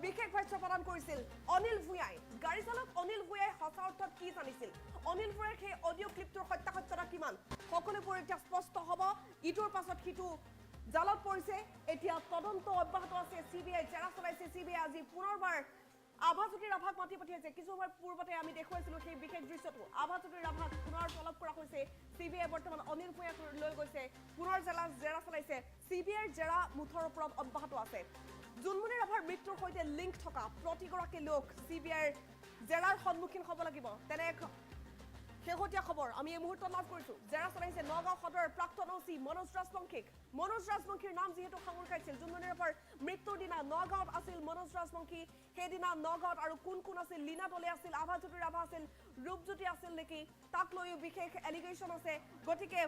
বিশেষ ভাষ্য প্ৰদান কৰিছিল অনিল ভূঞাই গাড়ী চালক অনিল ভূঞাই সঁচা অৰ্থত কি জানিছিল অনিল ভূঞাৰ সেই অডিঅ' ক্লিপটোৰ সত্যাসত্যতা কিমান সকলোবোৰ এতিয়া স্পষ্ট হ'ব ইটোৰ পাছত সিটো জালত পৰিছে এতিয়া তদন্ত অব্যাহত আছে CBI জেৰা চলাইছে CBI আজি পুনৰবাৰ আভাজ্যোতি ৰাভাক মাতি পঠিয়াইছে কিছু সময় পূৰ্বতে আমি দেখুৱাইছিলো সেই বিশেষ দৃশ্যটো আভাজ্যোতি ৰাভাক পুনৰ তলব কৰা হৈছে CBI বৰ্তমান অনিল ভূঞাক লৈ গৈছে পুনৰ জেৰা চলাইছে CBIৰ জেৰা মুঠৰ ওপৰত অব্যাহত আছে জুনমণি ৰাভাৰ মৃত্যুৰ সৈতে লিংক থকা প্ৰতিগৰাকী লোক CBIৰ জেৰাৰ সন্মুখীন হ'ব লাগিব তেনে শেহতীয়া খবৰ আমি এই মুহূৰ্তত লাভ কৰিছো জেৰা চলাইছে নগাঁও সদৰৰ প্ৰাক্তন OC মনোজ ৰাজবংশীৰ নাম যিহেতু সাঙুৰ খাইছিল জুনমণি ৰাভাৰ মৃত্যুৰ দিনা নগাঁৱত আছিল মনোজ ৰাজবংশী সেইদিনা নগাঁৱত আৰু কোন আছিল লীনা দলে আছিল আভাজ্যোতি ৰাভা আছিল ৰূপজ্যোতি আছিল নেকি তাক লৈও বিশেষ এলিগেশ্যন আছে গতিকে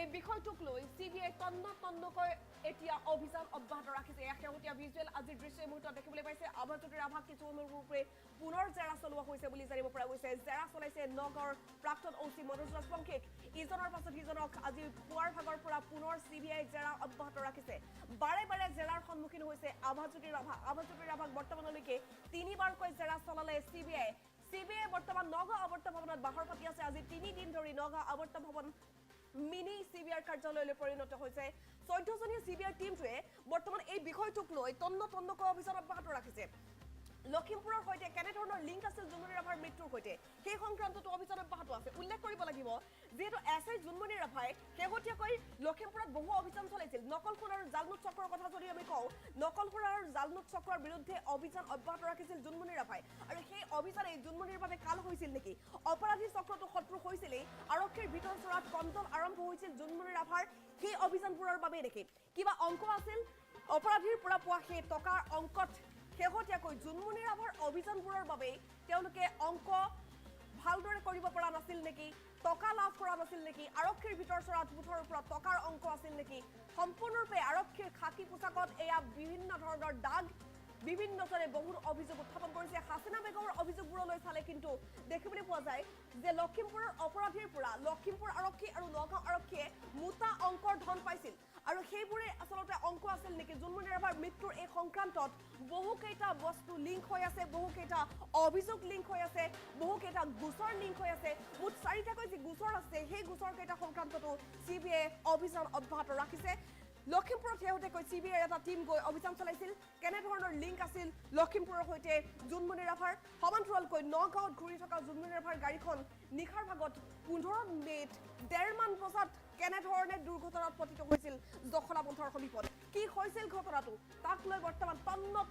এই বিষয়টোক লৈ CBI তন্নকৈ এতিয়া অভিযান অব্যাহত ৰাখিছে এয়া শেহতীয়া ভিজুৱেল আজিৰ দৃশ্য মুহূৰ্তত দেখিবলৈ পাইছে আভাজ্যোতি ৰাভাক কিছু সময়ৰ পূৰ্বে পুনৰ জেৰা চলোৱা হৈছে বুলি জানিব পৰা গৈছে জেৰা চলাইছে নগাঁৱৰ প্ৰাক্তন OC মনোজ ৰাজবংশীক ইজনৰ পাছত সিজনক আজি পুৱাৰ ভাগৰ পৰা পুনৰ CBI জেৰা অব্যাহত ৰাখিছে বাৰে বাৰে জেৰাৰ সন্মুখীন হৈছে আভাজ্যোতি ৰাভাক বৰ্তমানলৈকে 3বাৰকৈ জেৰা চলালে CBI বৰ্তমান নগাঁও আৱৰ্ত ভৱনত বাহৰ পাতি আছে আজি 3 দিন ধৰি নগাঁও আৱৰ্ত ভৱন মিনি CBI কাৰ্যালয়লৈ পৰিণত হৈছে 14জনীয়া CBI টিমটোৱে বৰ্তমান এই বিষয়টোক লৈ তন্নকৈ অভিযান অব্যাহত ৰাখিছে লখিমপুৰৰ সৈতে কেনে ধৰণৰ লিংক আছিল জুনমণি ৰাভাৰ মৃত্যুৰ সৈতে সেই সংক্ৰান্তটো অভিযান অব্যাহত আছে উল্লেখ কৰিব লাগিব যিহেতু এছআই জোনমণি ৰাভাই শেহতীয়াকৈ লখিমপুৰত বহু অভিযান চলাইছিল নকলখোৰ আৰু জালনোট চক্ৰৰ কথা যদি আমি কওঁ নকলখোৰ আৰু জালনোট চক্ৰৰ বিৰুদ্ধে অভিযান অব্যাহত ৰাখিছিল জোনমণি ৰাভাই আৰু সেই অভিযানে জোনমণিৰ বাবে কাল হৈছিল নেকি অপৰাধী চক্ৰটো শত্ৰু হৈছিলেই আৰক্ষীৰ ভিতৰ চৰাত কণ্ট্ৰল আৰম্ভ হৈছিল জোনমণি ৰাভাৰ সেই অভিযানবোৰৰ বাবে নেকি কিবা অংক আছিল অপৰাধীৰ পৰা পোৱা সেই টকাৰ অংকত শেহতীয়াকৈ জোনমণি ৰাভাৰ অভিযানবোৰৰ বাবে তেওঁলোকে অংক ভালদৰে কৰিব পৰা নাছিল নেকি টকা লাভ কৰা নাছিল নেকি আৰক্ষীৰ ভিতৰ চৰাত মুঠৰ ওপৰত টকাৰ অংক আছিল নেকি সম্পূৰ্ণৰূপে আৰক্ষীৰ খাকী পোছাকত এয়া বিভিন্ন ধৰণৰ দাগ বিভিন্নজনে বহুত অভিযোগ উত্থাপন কৰিছে হাসিনা বেগমৰ অভিযোগবোৰলৈ চালে কিন্তু দেখিবলৈ পোৱা যায় যে লখিমপুৰৰ অপৰাধীৰ পৰা লখিমপুৰ আৰক্ষী আৰু নগাঁও আৰক্ষীয়ে মোটা অংকৰ ধন পাইছিল আৰু সেইবোৰে আসলতে অংক আছিল নেকি জোনমণি ৰাভাৰ মৃত্যুৰ এই সংক্ৰান্তত বহুকেইটা বস্তু লিংক হৈ আছে বহুকেইটা অভিযোগ লিংক হৈ আছে বহুকেইটা গোচৰ লিংক হৈ আছে মুঠ 4টাকৈ যি গোচৰ আছে সেই গোচৰকেইটা সংক্ৰান্ততো চিবিআই অভিযান অব্যাহত ৰাখিছে লখিমপুৰত শেহতীয়াকৈ চিবিআইৰ এটা টিম গৈ অভিযান চলাইছিল কেনেধৰণৰ লিংক আছিল লখিমপুৰৰ সৈতে জোনমণি ৰাভাৰ সমান্তৰালকৈ নগাঁৱত ঘূৰি থকা জোনমণি ৰাভাৰ গাড়ীখন নিশাৰ ভাগত 15 মেত 1:30 মান বজাত কেনেধৰণে দুৰ্ঘটনাত পতিত হৈছিল জখলাবন্থৰ সমীপত কি হৈছিল ঘটনাটো তাক লৈ বৰ্তমান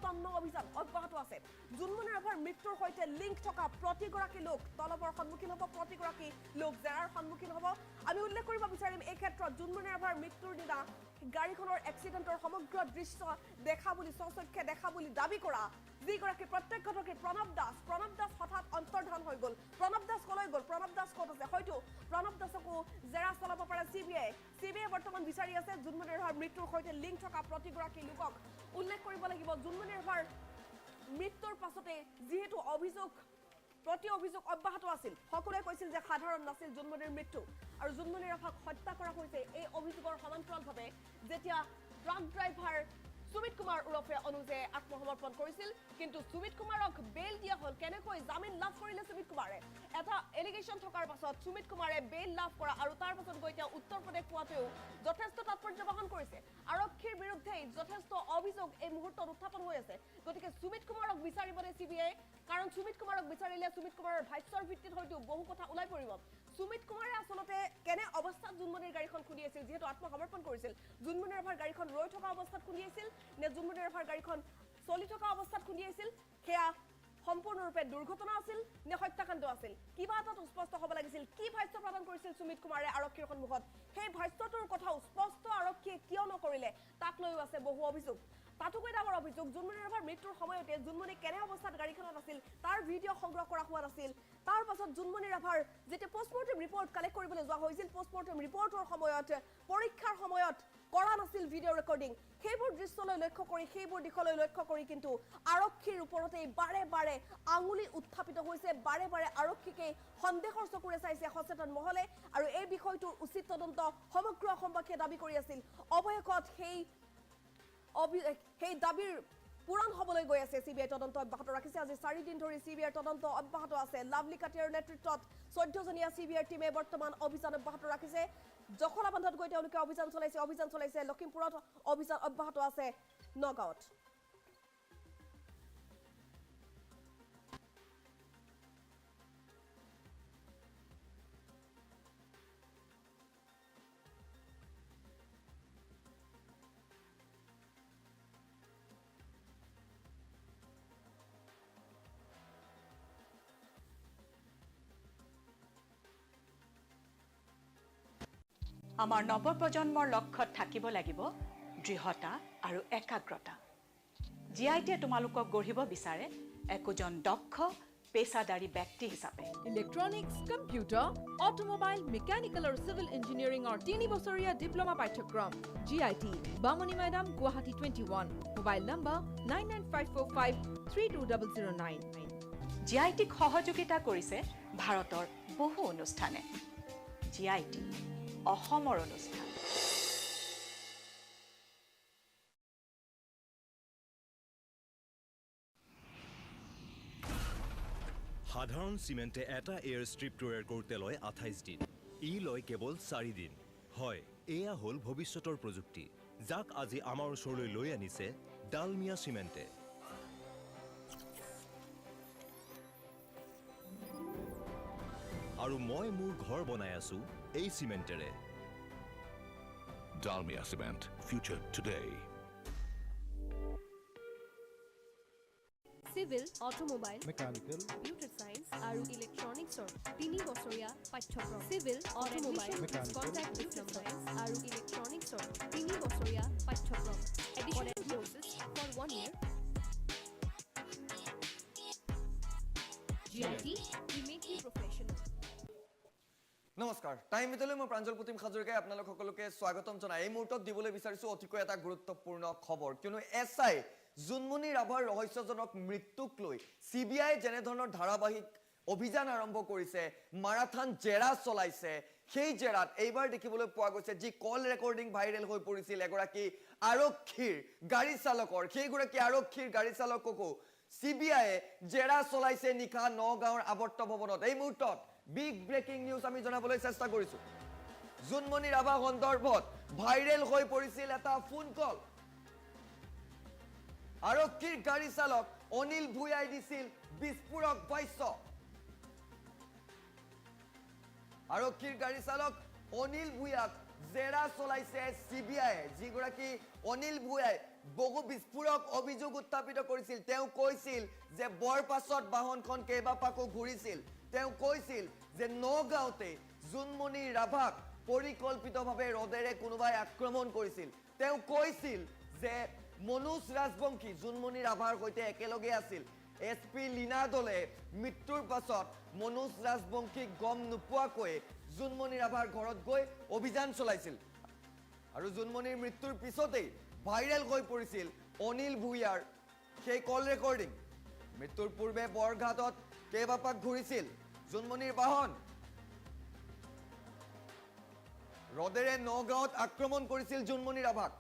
তন্ন অভিযান অব্যাহত আছে জোনমণি ৰাভাৰ মৃত্যুৰ সৈতে লিংক থকা প্ৰতিগৰাকী লোক তলবৰ সন্মুখীন হ'ব প্ৰতিগৰাকী লোক জেৰাৰ সন্মুখীন হ'ব আমি উল্লেখ কৰিব বিচাৰিম এই ক্ষেত্ৰত জোনমণি ৰাভাৰ মৃত্যুৰ দিনা গাড়ীখনৰ এক্সিডেণ্টৰ সমগ্ৰ দৃশ্য দেখা বুলি স্বচক্ষে দেখা বুলি দাবী কৰা যিগৰাকী প্ৰত্যক্ষদৰ্শী প্ৰণৱ দাস হঠাৎ অন্তৰ্ধান হৈ গ'ল প্ৰণৱ দাস কলৈ গ'ল প্ৰণৱ দাস ক'ত আছে হয়তো প্ৰণৱ দাসকো জেৰা চলাব পাৰে চিবিআই বৰ্তমান বিচাৰি আছে জোনমণি ৰাভাৰ মৃত্যুৰ সৈতে লিংক থকা প্ৰতিগৰাকী লোকক উল্লেখ কৰিব লাগিব জোনমণি ৰাভাৰ মৃত্যুৰ পাছতে যিহেতু প্ৰতি অভিযোগ অব্যাহত আছিল সকলোৱে কৈছিল যে সাধাৰণ নাছিল জোনমণিৰ মৃত্যু আৰু জোনমণি ৰাভাক হত্যা কৰা হৈছে এই অভিযোগৰ সমান্তৰালভাৱে যেতিয়া ট্ৰাক ড্ৰাইভাৰ সুমিত কুমাৰ উৰফে অনুজে আত্মসমৰ্পণ কৰিছিল কিন্তু সুমিত কুমাৰক বেল দিয়া হল কেনেকৈ জামিন লাভ কৰিলে সুমিত কুমাৰে এটা এলিগেশন থকাৰ পাছত সুমিত কুমাৰে বেল লাভ কৰা আৰু তাৰ পাছত গৈ তেওঁ উত্তৰ প্ৰদেশ পোৱাতেও যথেষ্ট তাৎপৰ্য বহন কৰিছে আৰক্ষীৰ বিৰুদ্ধে যথেষ্ট অভিযোগ এই মুহূৰ্তত উত্থাপন হৈ আছে গতিকে সুমিত কুমাৰক বিচাৰিবনে চিবিআই কাৰণ সুমিত কুমাৰক বিচাৰিলে সুমিত কুমাৰৰ ভাষ্যৰ ভিত্তিত হয়তো বহু কথা ওলাই পৰিব সুমিত কুমাৰে আসলতে কেনে অৱস্থাত জোনমণিৰ গাড়ীখন খুলি আছিল যেহেতু আত্মসমৰ্পণ কৰিছিল জোনমণি ৰাভাৰ গাড়ীখন ৰৈ থকা অৱস্থাত খুলি আছিল নে জোনমণি ৰাভাৰ গাড়ীখন চলি থকা অৱস্থাত খুলি আছিল সেয়া সম্পূৰ্ণৰূপে দুৰ্ঘটনা আছিল নে হত্যাকাণ্ড আছিল কিবা এটা স্পষ্ট হ'ব লাগিছিল কি ভাষ্য প্ৰদান কৰিছিল সুমিত কুমাৰে আৰক্ষীৰ সন্মুখত সেই ভাষ্যটোৰ কথাও স্পষ্ট আৰক্ষীয়ে কিয় নকৰিলে তাক লৈও আছে বহু অভিযোগ তাতোকৈ ডাঙৰ অভিযোগ জোনমণি ৰাভাৰ মৃত্যুৰ সময়তে জোনমণি কেনে অৱস্থাত গাড়ীখনত আছিল তাৰ ভিডিঅ' সংগ্ৰহ কৰা হোৱা নাছিল তাৰ পাছত জোনমণি ৰাভাৰ যেতিয়া পোষ্টমৰ্টেম ৰিপৰ্ট কালেক্ট কৰিবলৈ যোৱা হৈছিল পোষ্টমৰ্টেম ৰিপৰ্টৰ সময়ত পৰীক্ষাৰ সময়ত কৰা নাছিল ভিডিঅ' ৰেকৰ্ডিং সেইবোৰ দৃশ্যলৈ লক্ষ্য কৰি সেইবোৰ দিশলৈ লক্ষ্য কৰি কিন্তু আৰক্ষীৰ ওপৰতে বাৰে আঙুলি উত্থাপিত হৈছে বাৰে আৰক্ষীকে সন্দেহৰ চকুৰে চাইছে সচেতন মহলে আৰু এই বিষয়টোৰ উচিত তদন্ত সমগ্ৰ অসমবাসীয়ে দাবী কৰি আছিল অৱশেষত সেই দাবীৰ পূৰণ হ'বলৈ গৈ আছে চিবিআই তদন্ত অব্যাহত ৰাখিছে আজি 4 দিন ধৰি চিবিআইৰ তদন্ত অব্যাহত আছে লাভলি কাটিয়াৰ নেতৃত্বত 14জনীয়া চিবিআইৰ টিমে বৰ্তমান অভিযান অব্যাহত ৰাখিছে জখলাবন্ধাত গৈ তেওঁলোকে অভিযান চলাইছে লখিমপুৰত অভিযান অব্যাহত আছে নগাঁৱত আমাৰ নৱপ্ৰজন্মৰ লক্ষ্যত থাকিব লাগিব দৃঢ়তা আৰু একাগ্ৰতা জিআইটিয়ে তোমালোকক গঢ়িব বিচাৰে একোজন দক্ষ পেছাদাৰী ব্যক্তি হিচাপে ইলেক্ট্ৰনিক্স কম্পিউটাৰ অটোমোবাইল মেকানিকেল আৰু সিভিল ইঞ্জিনিয়াৰিঙৰ 3 বছৰীয়া ডিপ্ল'মা পাঠ্যক্ৰম জিআইটি বামনি মৈদাম গুৱাহাটী 21 মোবাইল নম্বৰ 9954532009 জিআইটিক সহযোগিতা কৰিছে ভাৰতৰ বহু অনুষ্ঠানে জিআইটি অসমৰ অনুষ্ঠান সাধাৰণ সিমেন্টে এটা এয়াৰ স্ট্ৰিপ তৈয়াৰ কৰোঁতে লয় 28 দিন ই লয় কেৱল 4 দিন হয় এয়া হ'ল ভৱিষ্যতৰ প্ৰযুক্তি যাক আজি আমাৰ ওচৰলৈ লৈ আনিছে ডালমিয়া সিমেন্টে আৰু মই মোৰ ঘৰ বনাই আছো এই চিমেণ্টেৰে Dalmia Cement, future today. Civil, automobile, mechanical, computer science, আৰু electronicsৰ 3 বছৰীয়া পাঠ্যক্ৰম। Civil, automobile, mechanical, contact diploma, আৰু electronicsৰ 3 বছৰীয়া পাঠ্যক্ৰম। Additional courses for 1 year. GIT, we make you professional. নমস্কাৰ টাইম মিটলৈ মই প্ৰাঞ্জল প্ৰতিম হাজৰিকাই আপোনালোক সকলোকে স্বাগতম জনাই এই মুহূৰ্তত দিবলৈ বিচাৰিছো অতিকৈ এটা গুৰুত্বপূৰ্ণ খবৰ কিয়নো এছআই জুনমণি ৰাভাৰ ৰহস্যজনক মৃত্যুক লৈ সিবিআই যেনে ধৰণৰ ধাৰাবাহিক অভিযান আৰম্ভ কৰিছে মাৰাথান জেৰা চলাইছে সেই জেৰাত এইবাৰ দেখিবলৈ পোৱা গৈছে যি কল ৰেকৰ্ডিং ভাইৰেল হৈ পৰিছিল এগৰাকী আৰক্ষীৰ গাড়ী চালকৰ সেইগৰাকী আৰক্ষীৰ গাড়ী চালককো সিবিআইয়ে জেৰা চলাইছে নিশা নগাঁৱৰ আৱৰ্ত ভৱনত এই মুহূৰ্তত বিগ ব্ৰেকিং নিউজ আমি জনাবলৈ চেষ্টা কৰিছো জুনমণি ৰাভা সন্দৰ্ভত ভাইৰেল হৈ পৰিছিল এটা ফোন কল আৰক্ষীৰ গাড়ী চালক অনিল ভূঞাই দিছিল বিস্ফোৰক ভাষ্য আৰক্ষীৰ গাড়ী চালক অনিল ভূঞাক জেৰা চলাইছে সিবিআই যিগৰাকী অনিল ভূঞাই বহু বিস্ফোৰক অভিযোগ উত্থাপিত কৰিছিল তেওঁ কৈছিল যে বৰপাছত বাহনখন কেইবাপাকো ঘূৰিছিল তেওঁ কৈছিল যে নগাঁওতে জুনমণি ৰাভাক পৰিকল্পিতভাৱে ৰদেৰে কোনোবাই আক্ৰমণ কৰিছিল তেওঁ কৈছিল যে মনোজ ৰাজবংশী জুনমণি ৰাভাৰ সৈতে একেলগে আছিল এছপি লীনা দলে মৃত্যুৰ পাছত মনোজ ৰাজবংশীক গম নোপোৱাকৈ জুনমণি ৰাভাৰ ঘৰত গৈ অভিযান চলাইছিল আৰু জুনমণিৰ মৃত্যুৰ পিছতেই ভাইৰেল হৈ পৰিছিল অনিল ভূঞাৰ সেই কল ৰেকৰ্ডিং মৃত্যুৰ পূৰ্বে বৰঘাটত কেইবাপাক ঘূৰিছিল জুনমণিৰ বাহন ৰদেৰে নগাঁৱত আক্ৰমণ কৰিছিল জুনমণি ৰাভাক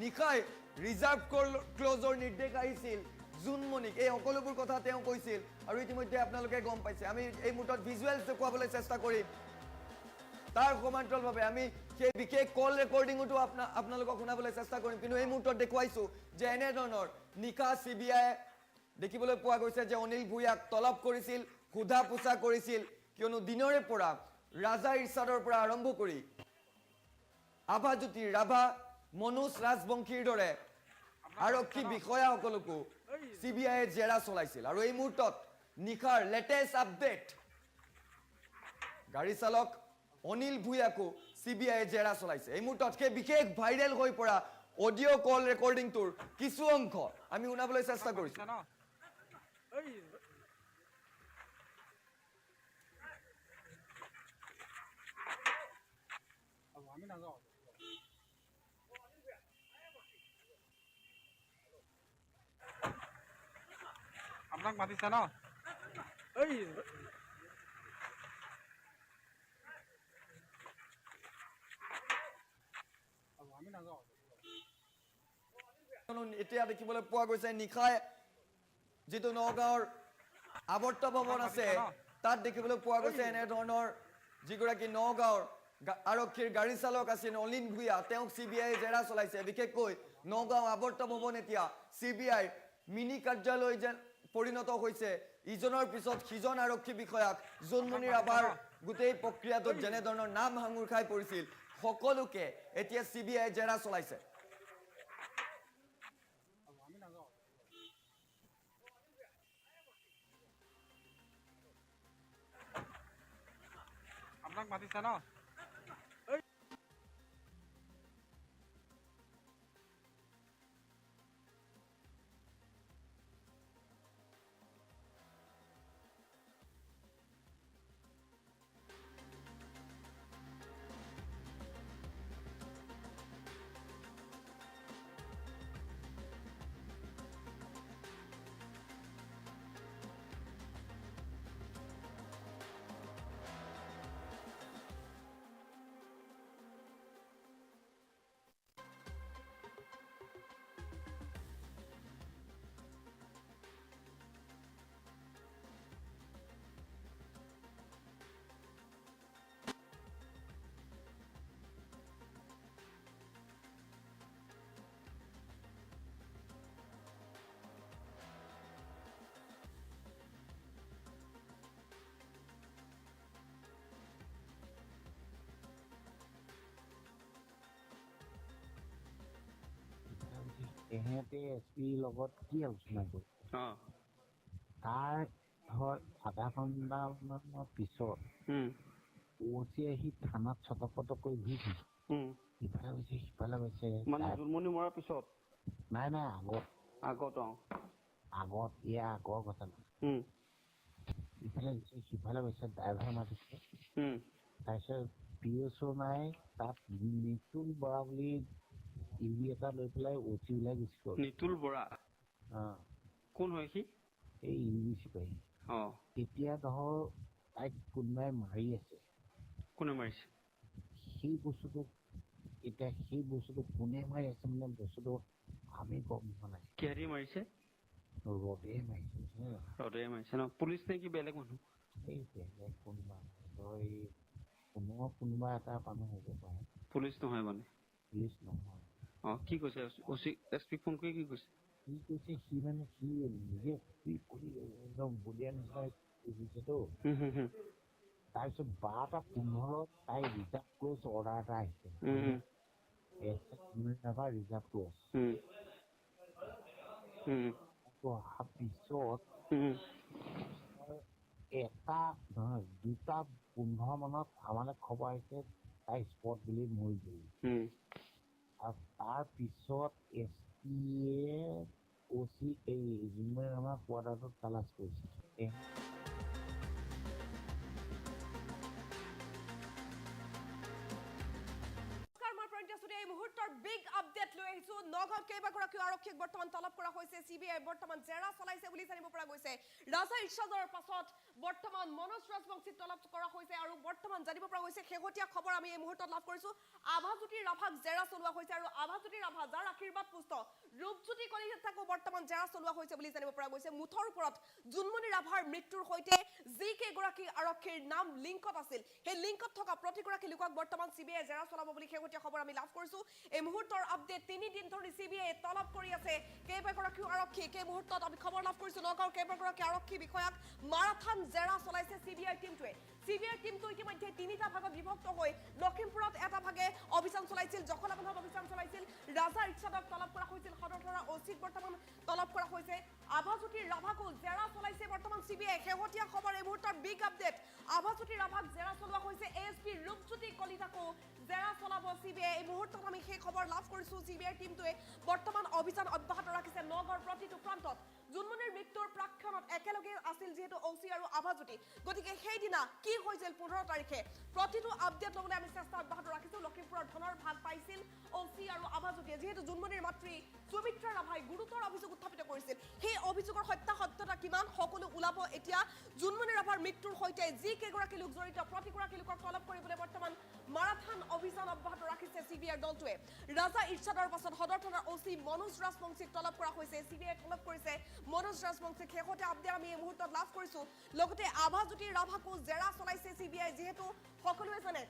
নিশাই ৰিজাৰ্ভ ক্লজৰ নিৰ্দেশ আহিছিল জুনমণিক এই সকলোবোৰ কথা তেওঁ কৈছিল আৰু ইতিমধ্যে আপোনালোকে গম পাইছে আমি এই মুহূৰ্তত ভিজুৱেলছ দেখুৱাবলৈ চেষ্টা কৰিম তাৰ সমান্তৰালভাৱে আমি সেই বিশেষ কল ৰেকৰ্ডিঙতো আপোনালোকক শুনাবলৈ চেষ্টা কৰিম কিন্তু এই মুহূৰ্তত দেখুৱাইছো যে এনেধৰণৰ নিশা সিবিআই দেখিবলৈ পোৱা গৈছে যে অনিল ভূঞাক তলব কৰিছিল সোধা পোছা কৰিছিল কিয়নো দিনৰে পৰা ৰাজা ইৰছাদৰ পৰা আৰম্ভ কৰি আভাজ্যোতি ৰাভা মনোজ ৰাজবংশীৰ দৰে আৰক্ষী বিষয়াসকলকো সিবিআইয়ে জেৰা চলাইছিল আৰু এই মুহূৰ্তত নিশাৰ লেটেষ্ট আপডেট গাড়ী চালক অনিল ভূঞাকো সিবিআইয়ে জেৰা চলাইছে এই মুহূৰ্তত সেই বিশেষ ভাইৰেল হৈ পৰা অডিঅ' কল ৰেকৰ্ডিংটোৰ কিছু অংশ আমি শুনাবলৈ চেষ্টা কৰিছো আপোনাক মাতিছে ন এতিয়া দেখিবলৈ পোৱা গৈছে নিশাই যিটো নগাঁৱৰ আৱৰ্ত ভৱন আছে তাত দেখিবলৈ পোৱা গৈছে এনেধৰণৰ যিগৰাকী নগাঁৱৰ আৰক্ষীৰ গাড়ী চালক আছিল অনিল ভূঞা তেওঁক সিবিআইয়ে জেৰা চলাইছে বিশেষকৈ নগাঁও আৱৰ্ত ভৱন এতিয়া সিবিআইৰ মিনি কাৰ্যালয় যেন পৰিণত হৈছে ইজনৰ পিছত সিজন আৰক্ষী বিষয়াক জুনমণি ৰাভাৰ গোটেই প্ৰক্ৰিয়াটোত যেনেধৰণৰ নাম সাঙুৰ খাই পৰিছিল সকলোকে এতিয়া সিবিআই জেৰা চলাইছে আপোনাক মাতিছে ন এহেঁতে SP লগত কি আলোচনা কৰিছে তাৰ ধৰ আধা ঘণ্টামানৰ পিছত OC আহি থানাত ছটপটকৈ ঘূৰি ইফালে গৈছে সিফালে গৈছে মানে জুলমনি মৰাৰ পিছত নাই আগত আগত ইয়াৰ আগৰ ঘটনা ইফালে গৈছে সিফালে গৈছে ড্ৰাইভাৰ মাতিছে তাৰপিছত PSO নাই তাত নিতুল বৰা বুলি ইভি এটা লৈ পেলাই OC ওলাই গুচি গ'ল নিতুল বৰা কোন হয় সি এই ইভি চিপাহী এতিয়া ধৰ তাইক কোনোবাই মাৰি আছে কোনে মাৰিছে সেই বস্তুটো কোনে মাৰি আছে মানে বস্তুটো আমি গম পোৱা নাই কিহেদি মাৰিছে ৰদে মাৰিছে ন পুলিচ নে কি বেলেগ মানুহ এই বেলেগ কোনোবা এটা মানুহ হ'ব পাৰে পুলিচ নহয় মানে পুলিচ নহয় কি কৈছে SP ফোন কৰি কি কৈছে সি মানে সি নিজে কৰি একদম বলিয়া নিচিনা দিছেতো তাৰপিছত 12:15 তাই ৰিজাৰ্ভ ক্ল'জ অৰ্ডাৰ এটা আহিছে ৰিজাৰ্ভ ক্ল'জ অহাৰ পিছত 2:15 মানত আমালৈ খবৰ আহিছে তাই স্পট বুলি মৰি গ'ল আৰু তাৰ পিছত SPয়ে OC এই জুমে আমাৰ কোৱাৰ্টাৰটোত তালাচ কৰিছে নগাঁৱত কেইবাগৰাকী আৰক্ষীক বৰ্তমান তলব কৰা হৈছে CBI বৰ্তমান জেৰা চলাইছে বুলি জানিব পৰা গৈছে ৰাজা ইৰছাদৰ পাছত বৰ্তমান মনোজ ৰাজবংশীক তলব কৰা হৈছে আৰু বৰ্তমান জানিব পৰা গৈছে শেহতীয়া খবৰ আমি এই মুহূৰ্তত লাভ কৰিছো আভাজ্যোতি ৰাভাক জেৰা চলোৱা হৈছে আৰু আভাজ্যোতি ৰাভা যাৰ আশীৰ্বাদ পুষ্ট ৰূপজ্যোতি কলিতাকো বৰ্তমান জেৰা চলোৱা হৈছে বুলি জানিব পৰা গৈছে মুঠৰ ওপৰত জুনমণি ৰাভাৰ মৃত্যুৰ সৈতে যি কেইগৰাকী আৰক্ষীৰ নাম লিংকত আছিল সেই লিংকত থকা প্ৰতিগৰাকী লোকক বৰ্তমান CBI জেৰা চলাব বুলি শেহতীয়া খবৰ আমি লাভ কৰিছো এই মুহূৰ্তৰ আপডেট 3 দিন ধৰি CBI তলব কৰি আছে কেইবাগৰাকী আৰক্ষী এই মুহূৰ্তত আমি খবৰ লাভ কৰিছো নগাঁৱৰ কেইবাগৰাকী আৰক্ষী বিষয়াক মাৰাথান জেৰা চলাইছে CBI টিমটোৱে CBI টিমটো ইতিমধ্যে 3টা ভাগত বিভক্ত হৈ লখিমপুৰত এটা ভাগে অভিযান চলাইছিল জখলাবন্ধাত অভিযান চলাইছিল ৰাজা ইৰছাদক তলব কৰা হৈছিল সদৰ থানাৰ OCক বৰ্তমান তলব কৰা হৈছে আভাজ্যোতি ৰাভাকো জেৰা চলাইছে বৰ্তমান CBI শেহতীয়া খবৰ এই মুহূৰ্তৰ বিগ আপডেট আভাজ্যোতি ৰাভাক জেৰা চলোৱা হৈছে ASP ৰূপজ্যোতি কলিতাকো জেৰা চলাব CBI এই মুহূৰ্তত আমি সেই খবৰ লাভ কৰিছো CBI টিমটোৱে বৰ্তমান অভিযান অব্যাহত ৰাখিছে নগৰ প্ৰতিটো প্ৰান্তত জুনমণিৰ মৃত্যুৰ প্ৰাক্ষণত একেলগে আছিল যেহেতু OC আৰু আভাজ্যোতি গতিকে সেই দিনা কি হৈছিল 15 তাৰিখে প্ৰতিটো আপডেট লবলৈ আমি চেষ্টা অব্যাহত ৰাখিছো লখিমপুৰৰ ধনৰ ভাগ পাইছিল OC আৰু আভাজ্যোতিয়ে যেহেতু জুনমণিৰ মাতৃ সুমিত্ৰা ৰাভাই গুৰুতৰ অভিযোগ উত্থাপিত কৰিছিল সেই অভিযোগৰ সত্যতা কিমান সকলো ওলাব এতিয়া জুনমণি ৰাভাৰ মৃত্যুৰ সৈতে যি কেইগৰাকী লোক জড়িত প্ৰতিগৰাকী লোকক তলব কৰিবলৈ বৰ্তমান মাৰাথান অভিযান অব্যাহত ৰাখিছে CBI দলটোৱে ৰাজা ইৰছাদৰ পাছত সদৰ থানাৰ OC মনোজ ৰাজবংশীক তলব কৰা হৈছে CBI তলব কৰিছে মনোজ ৰাজবংশীক শেহতীয়া আপডেট আমি এই মুহূৰ্তত লাভ কৰিছো লগতে আভাজ্যোতি ৰাভাকো জেৰা চলাইছে CBI যেহেতু সকলোৱে জানে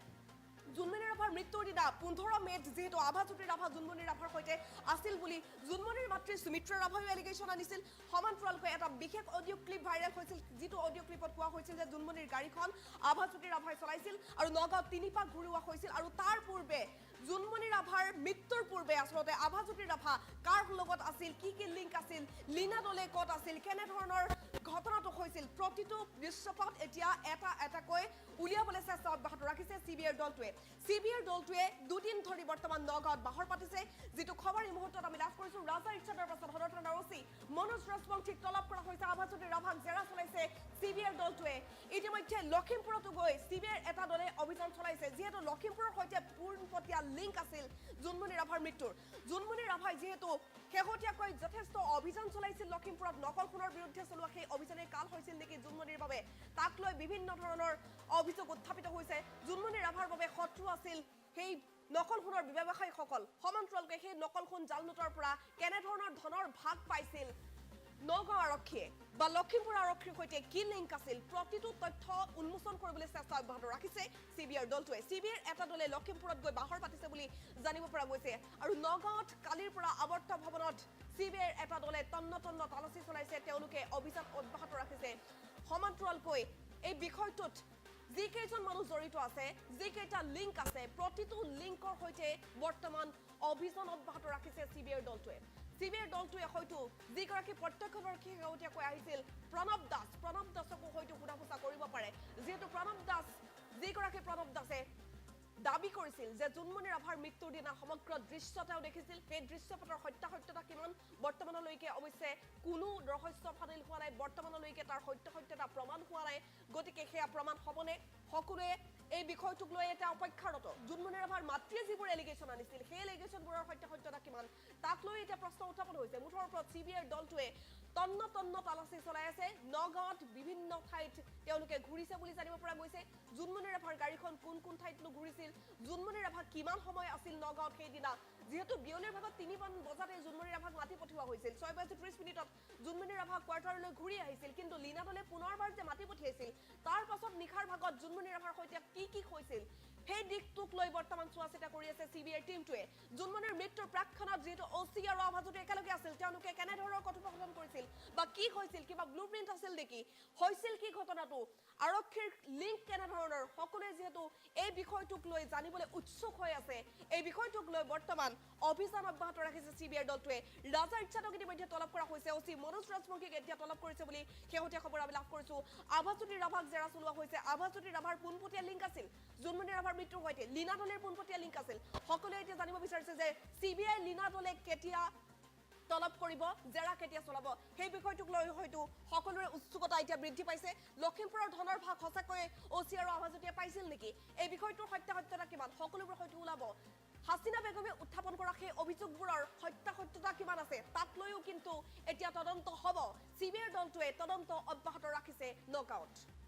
জুনমণি ৰাভাৰ মৃত্যুৰ দিনা 15 মেত যেহেতু আভাজ্যোতি ৰাভা জুনমণি ৰাভাৰ সৈতে আছিল বুলি জুনমণিৰ মাতৃ সুমিত্ৰা ৰাভায়ো এলিগেশ্যন আনিছিল সমান্তৰালকৈ এটা বিশেষ অডিঅ' ক্লিপ ভাইৰেল হৈছিল যিটো অডিঅ' ক্লিপত কোৱা হৈছিল যে জুনমণিৰ গাড়ীখন আভাজ্যোতি ৰাভাই চলাইছিল আৰু নগাঁৱত 3 পাক ঘূৰোৱা হৈছিল আৰু তাৰ পূৰ্বে জুনমণি ৰাভাৰ মৃত্যুৰ পূৰ্বে আসলতে আভাজ্যোতি ৰাভা কাৰ লগত আছিল কি লিংক আছিল লীনা দলে ক'ত আছিল কেনে ধৰণৰ ঘটনাটো হৈছিল প্ৰতিটো দৃশ্যপট এতিয়া এটাকৈ উলিয়াবলৈ চেষ্টা অব্যাহত ৰাখিছে CBI দলটোৱে দুদিন ধৰি বৰ্তমান নগাঁৱত বাহৰ পাতিছে যিটো খবৰ এই মুহূৰ্তত আমি লাভ কৰিছো ৰাজা ইৰছাদৰ পাছত সদৰ থানাৰ OC মনোজ ৰাজবংশীক তলব কৰা হৈছে আভাজ্যোতি ৰাভাক জেৰা চলাইছে CBI দলটোৱে ইতিমধ্যে লখিমপুৰতো গৈ CBI এটা দলে অভিযান চলাইছে যিহেতু লখিমপুৰৰ সৈতে পূৰ্ণপটীয়া লিংক আছিল জুনমণি ৰাভাৰ মৃত্যুৰ জুনমণি ৰাভাই যেহেতু শেহতীয়াকৈ যথেষ্ট অভিযান চলাইছিল লখিমপুৰত নকল সোণৰ বিৰুদ্ধে চলোৱা সেই অভিযানে কাল হৈছিল নেকি জুনমণিৰ বাবে তাক লৈ বিভিন্ন ধৰণৰ অভিযোগ উত্থাপিত হৈছে জুনমণি ৰাভাৰ বাবে শত্ৰু আছিল সেই নকল সোণৰ ব্যৱসায়ীসকল সমান্তৰালকৈ সেই নকল সোণ জাল নোটৰ পৰা কেনে ধৰণৰ ধনৰ ভাগ পাইছিল নগাঁও আৰক্ষীয়ে বা লখিমপুৰ আৰক্ষীৰ সৈতে কি লিংক আছিল প্ৰতিটো তথ্য উন্মোচন কৰিবলৈ চেষ্টা অব্যাহত ৰাখিছে CBI দলটোৱে CBIৰ এটা দলে লখিমপুৰত গৈ বাহৰ পাতিছে বুলি জানিব পৰা গৈছে আৰু নগাঁৱত কালিৰ পৰা আৱৰ্ত ভৱনত CBIৰ এটা দলে তন্ন তালাচী চলাইছে তেওঁলোকে অভিযান অব্যাহত ৰাখিছে সমান্তৰালকৈ এই বিষয়টোত যি কেইজন মানুহ জড়িত আছে যি কেইটা লিংক আছে প্ৰতিটো লিংকৰ সৈতে বৰ্তমান অভিযান অব্যাহত ৰাখিছে CBIৰ দলটোৱে চিবিআইৰ দলটোৱে হয়তো যিগৰাকী প্ৰত্যক্ষদৰ্শী শেহতীয়াকৈ আহিছিল প্ৰণৱ দাসকো হয়তো সোধা পোছা কৰিব পাৰে যিহেতু প্ৰণৱ দাসে দাবী কৰিছিল যে জোনমণি ৰাভাৰ মৃত্যুৰ দিনা সমগ্ৰ দৃশ্য তেওঁ দেখিছিল সেই দৃশ্যপটৰ সত্যতা কিমান বৰ্তমানলৈকে অৱশ্যে কোনো ৰহস্য ফাদিল হোৱা নাই বৰ্তমানলৈকে তাৰ সত্যতা প্ৰমাণ হোৱা নাই গতিকে সেয়া প্ৰমাণ হ'বনে সকলোৱে এই বিষয়টোক লৈ এটা অপেক্ষাৰত জোনমণি ৰাভাৰ মাতৃয়ে যিবোৰ এলিগেশ্যন আনিছিল সেই এলিগেশ্যনবোৰৰ সত্যতা কিমান তাক লৈ এতিয়া প্ৰশ্ন উত্থাপন হৈছে মুঠৰ ওপৰত চিবিআইৰ দলটোৱে তন্ন তালাচী চলাই আছে নগাঁৱত বিভিন্ন ঠাইত তেওঁলোকে ঘূৰিছে বুলি জানিব পৰা গৈছে জোনমণি ৰাভাৰ গাড়ীখন কোন ঠাইতনো ঘূৰিছিল জোনমণি ৰাভা কিমান সময় আছিল নগাঁৱত সেইদিনা যেহেতু বিয়লিৰ ভাগত 3 বজাতে জোনমণি ৰাভাক মাতি পঠিওৱা হৈছিল 6:30 জোনমণি ৰাভা কোৱাৰ্টাৰলৈ ঘূৰি আহিছিল কিন্তু লীনা দলে পুনৰবাৰ যে মাতি পঠিয়াইছিল তাৰ পাছত নিখাৰ ভাগত জোনমণি ৰাভাৰ সৈতে কি হৈছিল সেই দিকটোক লৈ বৰ্তমান চোৱাচিতা কৰি আছে চিবিআইৰ টিমটোৱে জোনমণিৰ মৃত্যুৰ প্ৰাক্ষণত যিহেতু অচি আৰু আভাজুতি একেলগে আছিল তেওঁলোকে কেনেধৰণৰ কথোপকথন কৰিছিল বা কি হৈছিল কিবা ব্লুপ্ৰিণ্ট আছিল নেকি হৈছিল কি ঘটনাটো আৰক্ষীৰ লিংক কেনেধৰণৰ সকলোৱে যিহেতু এই বিষয়টোক লৈ জানিবলৈ উৎসুক হৈ আছে এই বিষয়টোক লৈ বৰ্তমান অভিযান অব্যাহত ৰাখিছে চিবিআইৰ দলটোৱে ৰাজা ইচ্ছাটক ইতিমধ্যে তলব কৰা হৈছে অচি মনোজ ৰাজবংশীক এতিয়া তলব কৰিছে বুলি শেহতীয়া খবৰ আমি লাভ কৰিছো আভাজুতি ৰাভাক জেৰা চলোৱা হৈছে আভাজুতি ৰাভাৰ পোনপটীয়া লিংক আছিল জোনমণি ৰাভাৰ মৃত্যুৰ সৈতে লীনা দলেৰ পোনপটীয়া লিংক আছিল সকলোৱে এতিয়া জানিব বিচাৰিছে যে চিবিআই লীনা দলে কেতিয়া তলব কৰিব জেৰা কেতিয়া চলাব সেই বিষয়টোক লৈ হয়তো সকলোৰে উৎসুকতা এতিয়া বৃদ্ধি পাইছে লখিমপুৰৰ ধনৰ ভাগ সঁচাকৈ অচি আৰু আভাজুতিয়ে পাইছিল নেকি এই বিষয়টোৰ সত্যতা কিমান সকলোবোৰ হয়তো ওলাব হাসিনা বেগমে উত্থাপন কৰা সেই অভিযোগবোৰৰ সত্যতা কিমান আছে তাক লৈও কিন্তু এতিয়া তদন্ত হ'ব চিবিআইৰ দলটোৱে তদন্ত অব্যাহত ৰাখিছে নগাঁৱত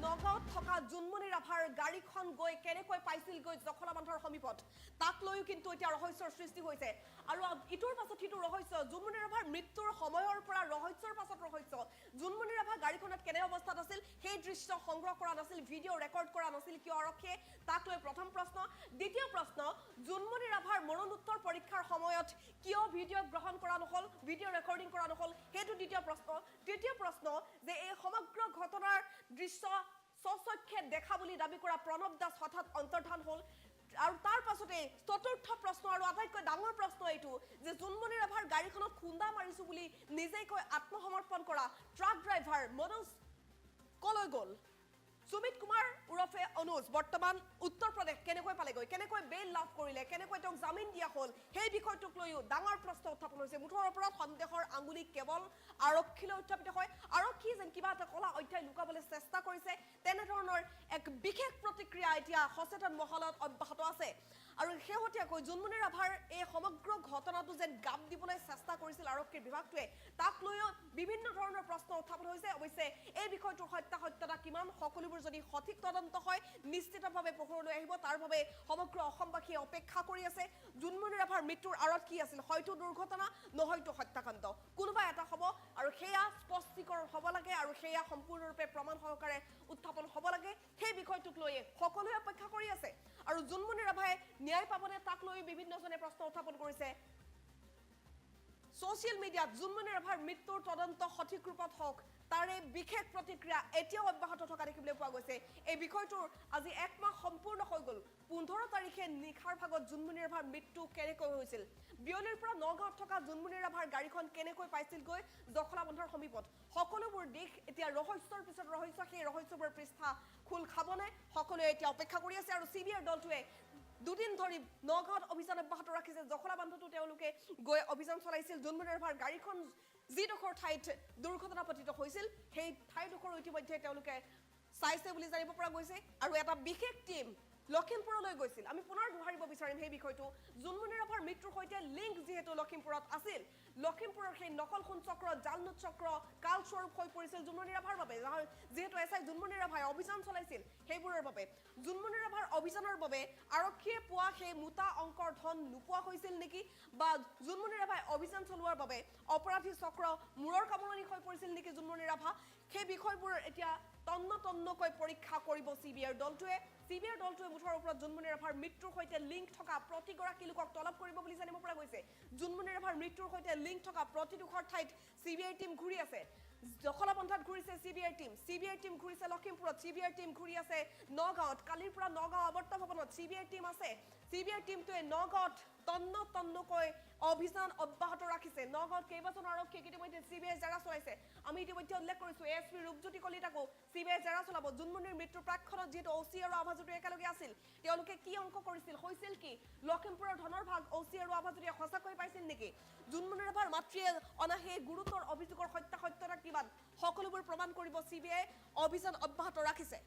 নগাঁৱত থকা জোনমণি ৰাভাৰ গাড়ীখন গৈ কেনেকৈ পাইছিল গৈ জখলাবান্ধৰ সমীপত তাক লৈও কিন্তু এতিয়া ৰহস্যৰ সৃষ্টি হৈছে আৰু ইটোৰ পাছত সিটো ৰহস্য জোনমণি ৰাভাৰ মৃত্যুৰ সময়ৰ পৰা ৰহস্যৰ পাছত ৰহস্য জোনমণি ৰাভা গাড়ীখনত কেনে অৱস্থাত আছিল সেই দৃশ্য সংগ্ৰহ কৰা নাছিল ভিডিঅ' ৰেকৰ্ড কৰা নাছিল কিয় আৰক্ষীয়ে তাক লৈ প্ৰথম প্ৰশ্ন দ্বিতীয় প্ৰশ্ন জোনমণি ৰাভাৰ মৰণোত্তৰ পৰীক্ষাৰ সময়ত কিয় ভিডিঅ' গ্ৰহণ কৰা নহল ভিডিঅ' ৰেকৰ্ডিং কৰা নহল সেইটো দ্বিতীয় প্ৰশ্ন তৃতীয় প্ৰশ্ন যে এই সমগ্ৰ ঘটনাৰ দৃশ্য সচক্ষে দেখা বুলি দাবী কৰা প্ৰণৱ দাস হঠাৎ অন্তৰ্ধান হল আৰু তাৰ পাছতে চতুৰ্থ প্ৰশ্ন আৰু আটাইতকৈ ডাঙৰ প্ৰশ্ন এইটো যে জোনমণি ৰাভাৰ গাড়ীখনত খুন্দা মাৰিছো বুলি নিজেই কৈ আত্মসমৰ্পণ কৰা ট্ৰাক ড্ৰাইভাৰ মনোজ কলৈ গ'ল সুমিত কুমাৰ উৰফে অনুজ বৰ্তমান উত্তৰ প্ৰদেশ কেনেকৈ পালেগৈ কেনেকৈ বেইল লাভ কৰিলে কেনেকৈ তেওঁক জামিন দিয়া হ'ল সেই বিষয়টোক লৈও ডাঙৰ প্ৰশ্ন উত্থাপন হৈছে মুঠৰ ওপৰত সন্দেহৰ আঙুলি কেৱল আৰক্ষীলৈ উত্থাপিত হয় আৰক্ষী যেন কিবা এটা কলা অধ্যায় লুকাবলৈ চেষ্টা কৰিছে তেনেধৰণৰ এক বিশেষ প্ৰতিক্ৰিয়া এতিয়া সচেতন মহলত অব্যাহত আছে আৰু শেহতীয়াকৈ জোনমণি ৰাভাৰ এই সমগ্ৰ ঘটনাটো যেন গাপ দিবলৈ চেষ্টা কৰিছিল আৰক্ষীৰ বিভাগটোৱে তাক লৈও বিভিন্ন ধৰণৰ প্ৰশ্ন উত্থাপন হৈছে অৱশ্যে এই বিষয়টোৰ সত্যতা কিমান সকলোবোৰ যদি সঠিক তদন্ত হয় নিশ্চিতভাৱে পোহৰলৈ আহিব তাৰ বাবে সমগ্ৰ অসমবাসীয়ে অপেক্ষা কৰি আছে জোনমণি ৰাভাৰ মৃত্যুৰ আঁৰত কি আছিল হয়তো দুৰ্ঘটনা নহয়তো হত্যাকাণ্ড কোনোবা এটা হ'ব আৰু সেয়া স্পষ্টীকৰণ হ'ব লাগে আৰু সেয়া সম্পূৰ্ণৰূপে প্ৰমাণ সহকাৰে উত্থাপন হ'ব লাগে সেই বিষয়টোক লৈ সকলোৱে অপেক্ষা কৰি আছে আৰু জোনমণি ৰাভাই ন্যায় পাবনে তাক লৈ বিভিন্নজনে প্ৰশ্ন উত্থাপন কৰিছে সোশ্যাল মিডিয়াত জোনমণি ৰাভাৰ মৃত্যুৰ তদন্ত সঠিক ৰূপত হওক তাৰে বিশেষ প্ৰতিক্ৰিয়া এতিয়াও অব্যাহত থকা দেখিবলৈ পোৱা গৈছে এই বিষয়টোৰ আজি এক মাহ সম্পূৰ্ণ হৈ গ'ল 15 তাৰিখে নিখাৰ ভাগত জোনমণি ৰাভাৰ মৃত্যু কেনেকৈ হৈছিল বিয়লিৰ পৰা নগাঁৱত থকা জোনমণি ৰাভাৰ গাড়ীখন কেনেকৈ পাইছিলগৈ জখলাবন্ধৰ সমীপত সকলোবোৰ দিশ এতিয়া ৰহস্যৰ পিছত ৰহস্য সেই ৰহস্যবোৰ পৃষ্ঠা খোল খাবনে সকলোৱে এতিয়া অপেক্ষা কৰি আছে আৰু চিবিআইৰ দলটোৱে দুদিন ধৰি নগাঁৱত অভিযান অব্যাহত ৰাখিছে জখলাবান্ধতো তেওঁলোকে গৈ অভিযান চলাইছিল জোনমণি ৰাভাৰ গাড়ীখন যিডোখৰ ঠাইত দুৰ্ঘটনা পতিত হৈছিল সেই ঠাইডোখৰ ইতিমধ্যে তেওঁলোকে চাইছে বুলি জানিব পৰা গৈছে আৰু এটা বিশেষ টিম লখিমপুৰলৈ গৈছিল আমি পুনৰ দোহাৰিব বিচাৰিম সেই বিষয়টো জোনমণি ৰাভাৰ মৃত্যুৰ সৈতে লিংক যিহেতু লখিমপুৰত আছিল লখিমপুৰৰ সেই নকল খুন চক্ৰ জালনোট চক্ৰ কালস্বৰূপ হৈ পৰিছিল জোনমণি ৰাভাৰ বাবে যেহেতু এছআই জোনমণি ৰাভাই অভিযান চলাইছিল সেইবোৰৰ বাবে জোনমণি ৰাভাৰ অভিযানৰ বাবে আৰক্ষীয়ে পোৱা সেই মোটা অংকৰ ধন নোপোৱা হৈছিল নেকি বা জোনমণি ৰাভাই অভিযান চলোৱাৰ বাবে অপৰাধী চক্ৰ মূৰৰ কামৰণি হৈ পৰিছিল নেকি জোনমণি ৰাভা সেই বিষয়বোৰ এতিয়া তন্নকৈ পৰীক্ষা কৰিব চিবিআইৰ দলটোৱে মুঠৰ ওপৰত জুনমণি ৰাভাৰ মৃত্যুৰ সৈতে লিংক থকা প্ৰতিগৰাকী লোকক তলব কৰিব বুলি জানিব পৰা গৈছে জুনমণি ৰাভাৰ মৃত্যুৰ সৈতে লিংক থকা প্ৰতিডোখৰ ঠাইত চিবিআই টিম ঘূৰি আছে জখলাবন্ধাত ঘূৰিছে চিবিআই টিম ঘূৰিছে লখিমপুৰত চিবিআই টিম ঘূৰি আছে নগাঁৱত কালিৰ পৰা নগাঁও আৱৰ্ত ভৱনত চিবিআই টিম আছে চিবিআই টিমটোৱে নগাঁৱত তন্নকৈ অভিযান অব্যাহত ৰাখিছে নগাঁৱত কেইবাজন আৰক্ষীক ইতিমধ্যে চিবিআই জেৰা চলাইছে আমি ইতিমধ্যে উল্লেখ কৰিছো এএছপি ৰূপজ্যোতি কলিতাকো চিবিআই জেৰা চলাব জুনমণিৰ মৃত্যুৰ প্ৰাক্ষণত যিহেতু অচি আৰু আভাজুতি একেলগে আছিল তেওঁলোকে কি অংক কৰিছিল হৈছিল কি লখিমপুৰৰ ধনৰ ভাগ অচি আৰু আভাজুতিয়ে সঁচাকৈ পাইছিল নেকি জুনমণি ৰাভাৰ মাতৃয়ে অনা সেই গুৰুতৰ অভিযোগৰ সত্যতা কিমান সকলোবোৰ প্ৰমাণ কৰিব চিবিআই অভিযান অব্যাহত ৰাখিছে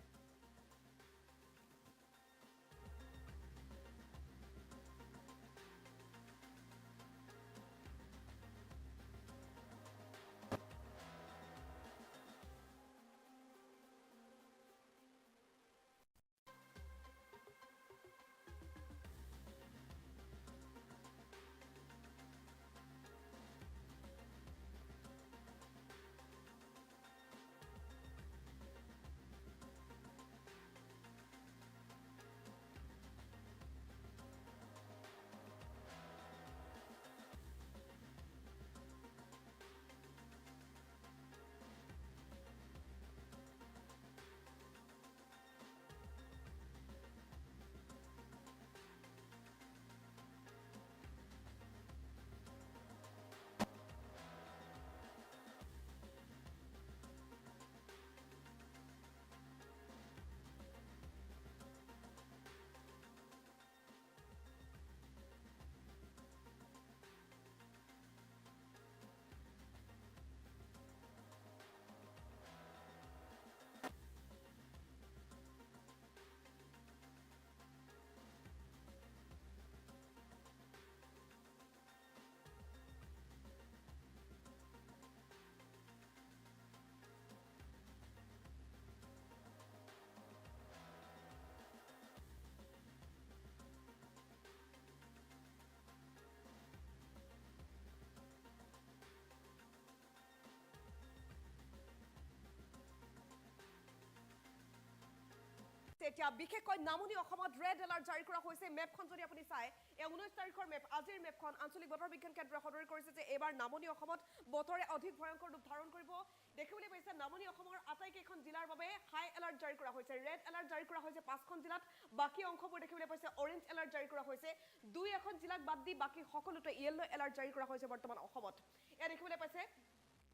এতিয়া বিশেষকৈ নামনি অসমত ৰেড এলাৰ্ট জাৰি কৰা হৈছে মেপখন যদি আপুনি চাই এই 19 তাৰিখৰ মেপ আজিৰ মেপখন আঞ্চলিক বতৰ বিজ্ঞান কেন্দ্ৰই সদৰি কৰিছে যে এবাৰ নামনি অসমত বতৰে অধিক ভয়ংকৰ ৰূপ ধাৰণ কৰিব দেখিবলৈ পাইছে নামনি অসমৰ আটাইকেইখন জিলাৰ বাবে হাই এলাৰ্ট জাৰি কৰা হৈছে ৰেড এলাৰ্ট জাৰি কৰা হৈছে 5খন জিলাত বাকি অংশবোৰ দেখিবলৈ পাইছে অৰেঞ্জ এলাৰ্ট জাৰি কৰা হৈছে 2-1 জিলাক বাদ দি বাকি সকলোতে ইয়েলো এলাৰ্ট জাৰি কৰা হৈছে বৰ্তমান অসমত এয়া দেখিবলৈ পাইছে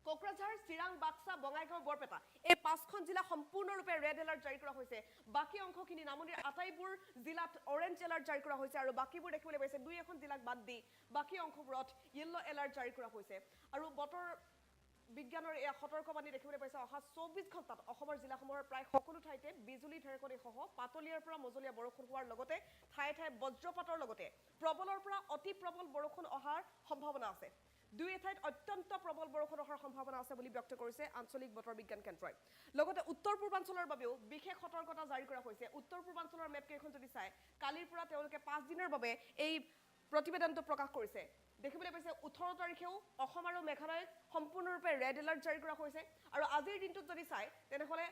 কোকৰাঝাৰ চিৰাং বাক্সা বঙাইগাঁও বৰপেটা এই 5খন জিলা সম্পূৰ্ণৰূপে ৰেড এলাৰ্ট জাৰি কৰা হৈছে বাকি অংশখিনি নামনিৰ আটাইবোৰ জিলাত অৰেঞ্জ এলাৰ্ট জাৰি কৰা হৈছে আৰু বাকিবোৰ দেখিবলৈ পাইছে 2-1 জিলাক বাদ দি বাকি অংশবোৰত ইয়েলো এলাৰ্ট জাৰি কৰা হৈছে আৰু বতৰ বিজ্ঞানৰ এই সতৰ্কবাণী দেখিবলৈ পাইছে অহা 24 ঘণ্টাত অসমৰ জিলাসমূহৰ প্ৰায় সকলো ঠাইতে বিজুলী ঢেৰেকনি সহ পাতলীয়াৰ পৰা মজলীয়া বৰষুণ হোৱাৰ লগতে ঠায়ে ঠায়ে বজ্ৰপাতৰ লগতে প্ৰবলৰ পৰা অতি প্ৰবল বৰষুণ অহাৰ সম্ভাৱনা আছে দুই ঠাইত অত্যন্ত প্ৰবল বৰষুণ হোৱাৰ সম্ভাৱনা আছে বুলি ব্যক্ত কৰিছে আঞ্চলিক বতৰ বিজ্ঞান কেন্দ্ৰই লগতে উত্তৰ পূৰ্বাঞ্চলৰ বাবেও বিশেষ সতৰ্কতা জাৰি কৰা হৈছে উত্তৰ পূৰ্বাঞ্চলৰ মেপ কেইখন যদি চাই কালিৰ পৰা তেওঁলোকে 5 দিনৰ বাবে এই প্ৰতিবেদনটো প্ৰকাশ কৰিছে দেখিবলৈ পাইছে 18 তাৰিখেও অসম আৰু মেঘালয়ত সম্পূৰ্ণৰূপে ৰেড এলাৰ্ট জাৰি কৰা হৈছে আৰু আজিৰ দিনটোত যদি চাই তেনেহলে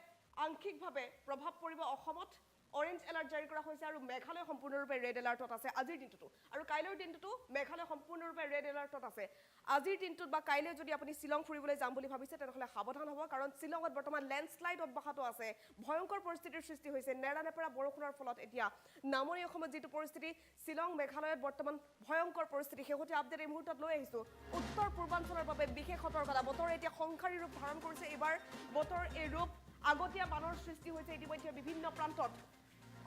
আংশিকভাৱে প্ৰভাৱ পৰিব অসমত অৰেঞ্জ এলাৰ্ট জাৰি কৰা হৈছে আৰু মেঘালয় সম্পূৰ্ণৰূপে ৰেড এলাৰ্টত আছে আজিৰ দিনটোতো আৰু কাইলৈৰ দিনটোতো মেঘালয় সম্পূৰ্ণৰূপে ৰেড এলাৰ্টত আছে আজিৰ দিনটোত বা কাইলৈ যদি আপুনি শিলং ফুৰিবলৈ যাম বুলি ভাবিছে তেনেহলে সাৱধান হ'ব কাৰণ শিলঙত বৰ্তমান লেণ্ডস্লাইড অব্যাহত আছে ভয়ংকৰ পৰিস্থিতিৰ সৃষ্টি হৈছে নেৰানেপেৰা বৰষুণৰ ফলত এতিয়া নামনি অসমত যিটো পৰিস্থিতি শিলং মেঘালয়ত বৰ্তমান ভয়ংকৰ পৰিস্থিতি শেহতীয়া আপডেট এই মুহূৰ্তত লৈ আহিছো উত্তৰ পূৰ্বাঞ্চলৰ বাবে বিশেষ সতৰ্কতা বতৰ এতিয়া সংখাৰী ৰূপ ধাৰণ কৰিছে এইবাৰ বতৰ এই ৰূপ আগতীয়া বানৰ সৃষ্টি হৈছে ইতিমধ্যে বিভিন্ন প্ৰান্তত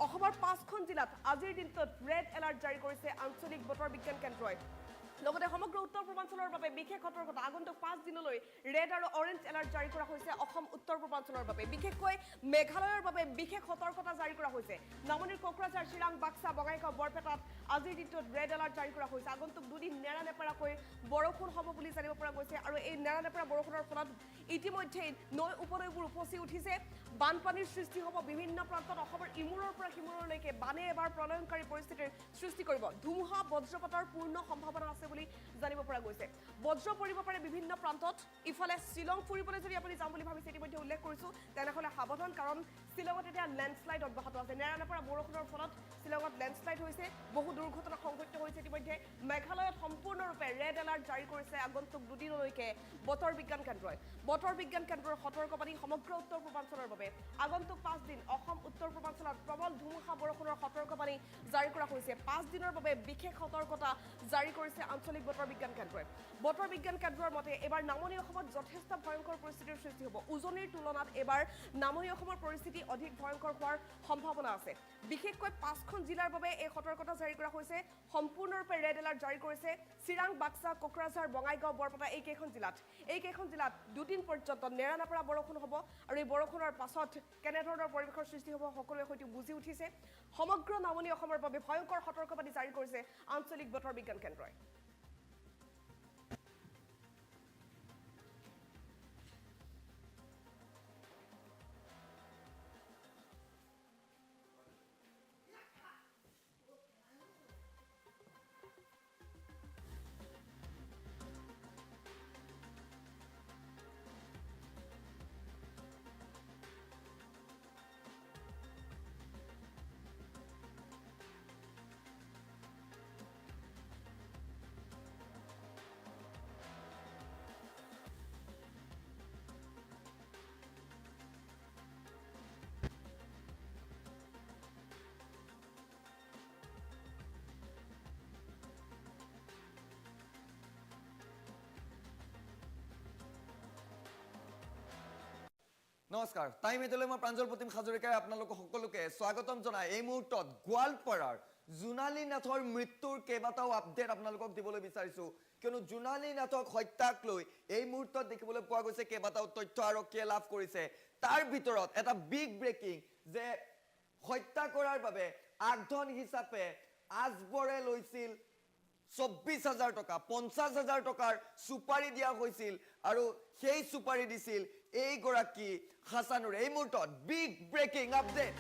অসমৰ 5খন জিলাত আজিৰ দিনটোত ৰেড এলাৰ্ট জাৰি কৰিছে আঞ্চলিক বতৰ বিজ্ঞান কেন্দ্ৰই লগতে সমগ্ৰ উত্তৰ পূৰ্বাঞ্চলৰ বাবে বিশেষ সতৰ্কতা আগন্তুক 5 দিনলৈ ৰেড আৰু অৰেঞ্জ এলাৰ্ট জাৰি কৰা হৈছে অসম উত্তৰ পূৰ্বাঞ্চলৰ বাবে বিশেষকৈ মেঘালয়ৰ বাবে বিশেষ সতৰ্কতা জাৰি কৰা হৈছে নামনিৰ কোকৰাঝাৰ চিৰাং বাক্সা বঙাইগাঁও বৰপেটাত আজিৰ দিনটোত ৰেড এলাৰ্ট জাৰি কৰা হৈছে আগন্তুক দুদিন নেৰানেপেৰাকৈ বৰষুণ হ'ব বুলি জানিব পৰা গৈছে আৰু এই নেৰানেপেৰা বৰষুণৰ ফলত ইতিমধ্যে নৈ উপনৈবোৰ উপচি উঠিছে বানপানীৰ সৃষ্টি হ'ব বিভিন্ন প্ৰান্তত অসমৰ ইমূৰৰ পৰা সিমূৰলৈকে বানে এবাৰ প্ৰলয়ংকাৰী পৰিস্থিতিৰ সৃষ্টি কৰিব ধুমুহা বজ্ৰপাতৰ পূৰ্ণ সম্ভাৱনা আছে বুলি জানিব পৰা পৰা গৈছে বজ্ৰ পৰিব পাৰে বিভিন্ন প্ৰান্তত ইফালে শিলং ফুৰিবলৈ যদি আপুনি যাম বুলি ভাবিছে ইতিমধ্যে উল্লেখ কৰিছো তেনেহলে সাৱধান কাৰণ শিলঙত এতিয়া লেণ্ডশ্লাইড অব্যাহত আছে নেৰানেপেৰা বৰষুণৰ ফলত শিলঙত লেণ্ডশ্লাইড হৈছে বহু দুৰ্ঘটনা সংঘটিত হৈছে ইতিমধ্যে মেঘালয়ত সম্পূৰ্ণৰূপে ৰেড এলাৰ্ট জাৰি কৰিছে আগন্তুক দুদিনলৈকে বতৰ বিজ্ঞান কেন্দ্ৰৰ সতৰ্কবাণী সমগ্ৰ উত্তৰ পূৰ্বাঞ্চলৰ বাবে আগন্তুক 5 দিন অসম উত্তৰ পূৰ্বাঞ্চলত প্ৰবল ধুমুহা বৰষুণৰ সতৰ্কবাণী জাৰি কৰা হৈছে 5 দিনৰ বাবে বিশেষ সতৰ্কতা জাৰি কৰিছে আঞ্চলিক বতৰ বিজ্ঞান কেন্দ্ৰৰ মতে এবাৰ নামনি অসমত যথেষ্ট ভয়ংকৰ পৰিস্থিতিৰ সৃষ্টি হ'ব উজনিৰ তুলনাত এবাৰ নামনি অসমৰ পৰিস্থিতি অধিক ভয়ংকৰ হোৱাৰ সম্ভাৱনা আছে বিশেষকৈ 5খন জিলাৰ বাবে এই সতৰ্কতা জাৰি কৰা হৈছে সম্পূৰ্ণৰূপে ৰেড এলাৰ্ট জাৰি কৰিছে চিৰাং বাক্সা কোকৰাঝাৰ বঙাইগাঁও বৰপেটা এই কেইখন জিলাত দুদিন পৰ্যন্ত নেৰানেপেৰা বৰষুণ হ'ব আৰু এই বৰষুণৰ পাছত কেনেধৰণৰ পৰিৱেশৰ সৃষ্টি হ'ব সকলোৱে হয়তো বুজি উঠিছে সমগ্ৰ নামনি অসমৰ বাবে ভয়ংকৰ সতৰ্কবাণী জাৰি কৰিছে আঞ্চলিক বতৰ বিজ্ঞান কেন্দ্ৰই নমস্কাৰ টাইম এইটলৈ মই প্ৰাঞ্জল প্ৰতিম হাজৰিকাই আপোনালোকক সকলোকে স্বাগতম জনাই এই মুহূৰ্তত গোৱালপাৰাৰ জোনালী নাথৰ মৃত্যুৰ কেইবাটাও আপডেট আপোনালোকক দিবলৈ বিচাৰিছো কিয়নো জোনালী নাথক হত্যাক লৈ এই মুহূৰ্তত দেখিবলৈ পোৱা গৈছে কেইবাটাও তথ্য আৰক্ষীয়ে লাভ কৰিছে তাৰ ভিতৰত এটা বিগ ব্ৰেকিং যে হত্যা কৰাৰ বাবে আগধন হিচাপে আজবৰে লৈছিল 24,000 টকা 50,000 টকাৰ সুপাৰি দিয়া হৈছিল আৰু সেই সুপাৰি দিছিল এই গৰাকী হাসানুৰে এই মুহূৰ্তত বিগ ব্ৰেকিং আপডেট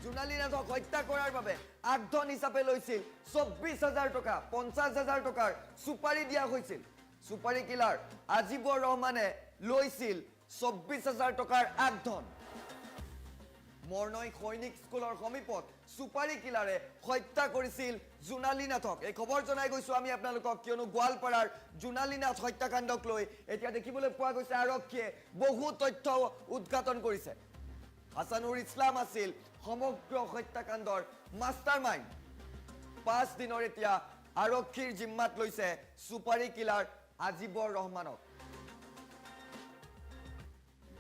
জোনালী নাথক হত্যা কৰাৰ বাবে আগধন হিচাপে লৈছিল 24,000 টকা 50,000 টকাৰ সুপাৰি দিয়া হৈছিল সুপাৰি কিলাৰ আজিবৰ ৰহমানে লৈছিল 24,000 টকাৰ আগধন মৰ্নৈ সৈনিক স্কুলৰ সমীপত সুপাৰি কিলাৰে হত্যা কৰিছিল জোনালী নাথক এই খবৰ জনাই গৈছো আমি আপোনালোকক কিয়নো গোৱালপাৰাৰ জোনালী নাথ হত্যাকাণ্ডক লৈ এতিয়া দেখিবলৈ পোৱা গৈছে আৰক্ষীয়ে বহু তথ্য উদ্ঘাটন কৰিছে হাসানুৰ ইছলাম আছিল সমগ্ৰ হত্যাকাণ্ডৰ মাষ্টাৰমাইণ্ড 5 দিনৰ এতিয়া আৰক্ষীৰ জিম্মাত লৈছে সুপাৰি কিলাৰ আজিবৰ ৰহমানক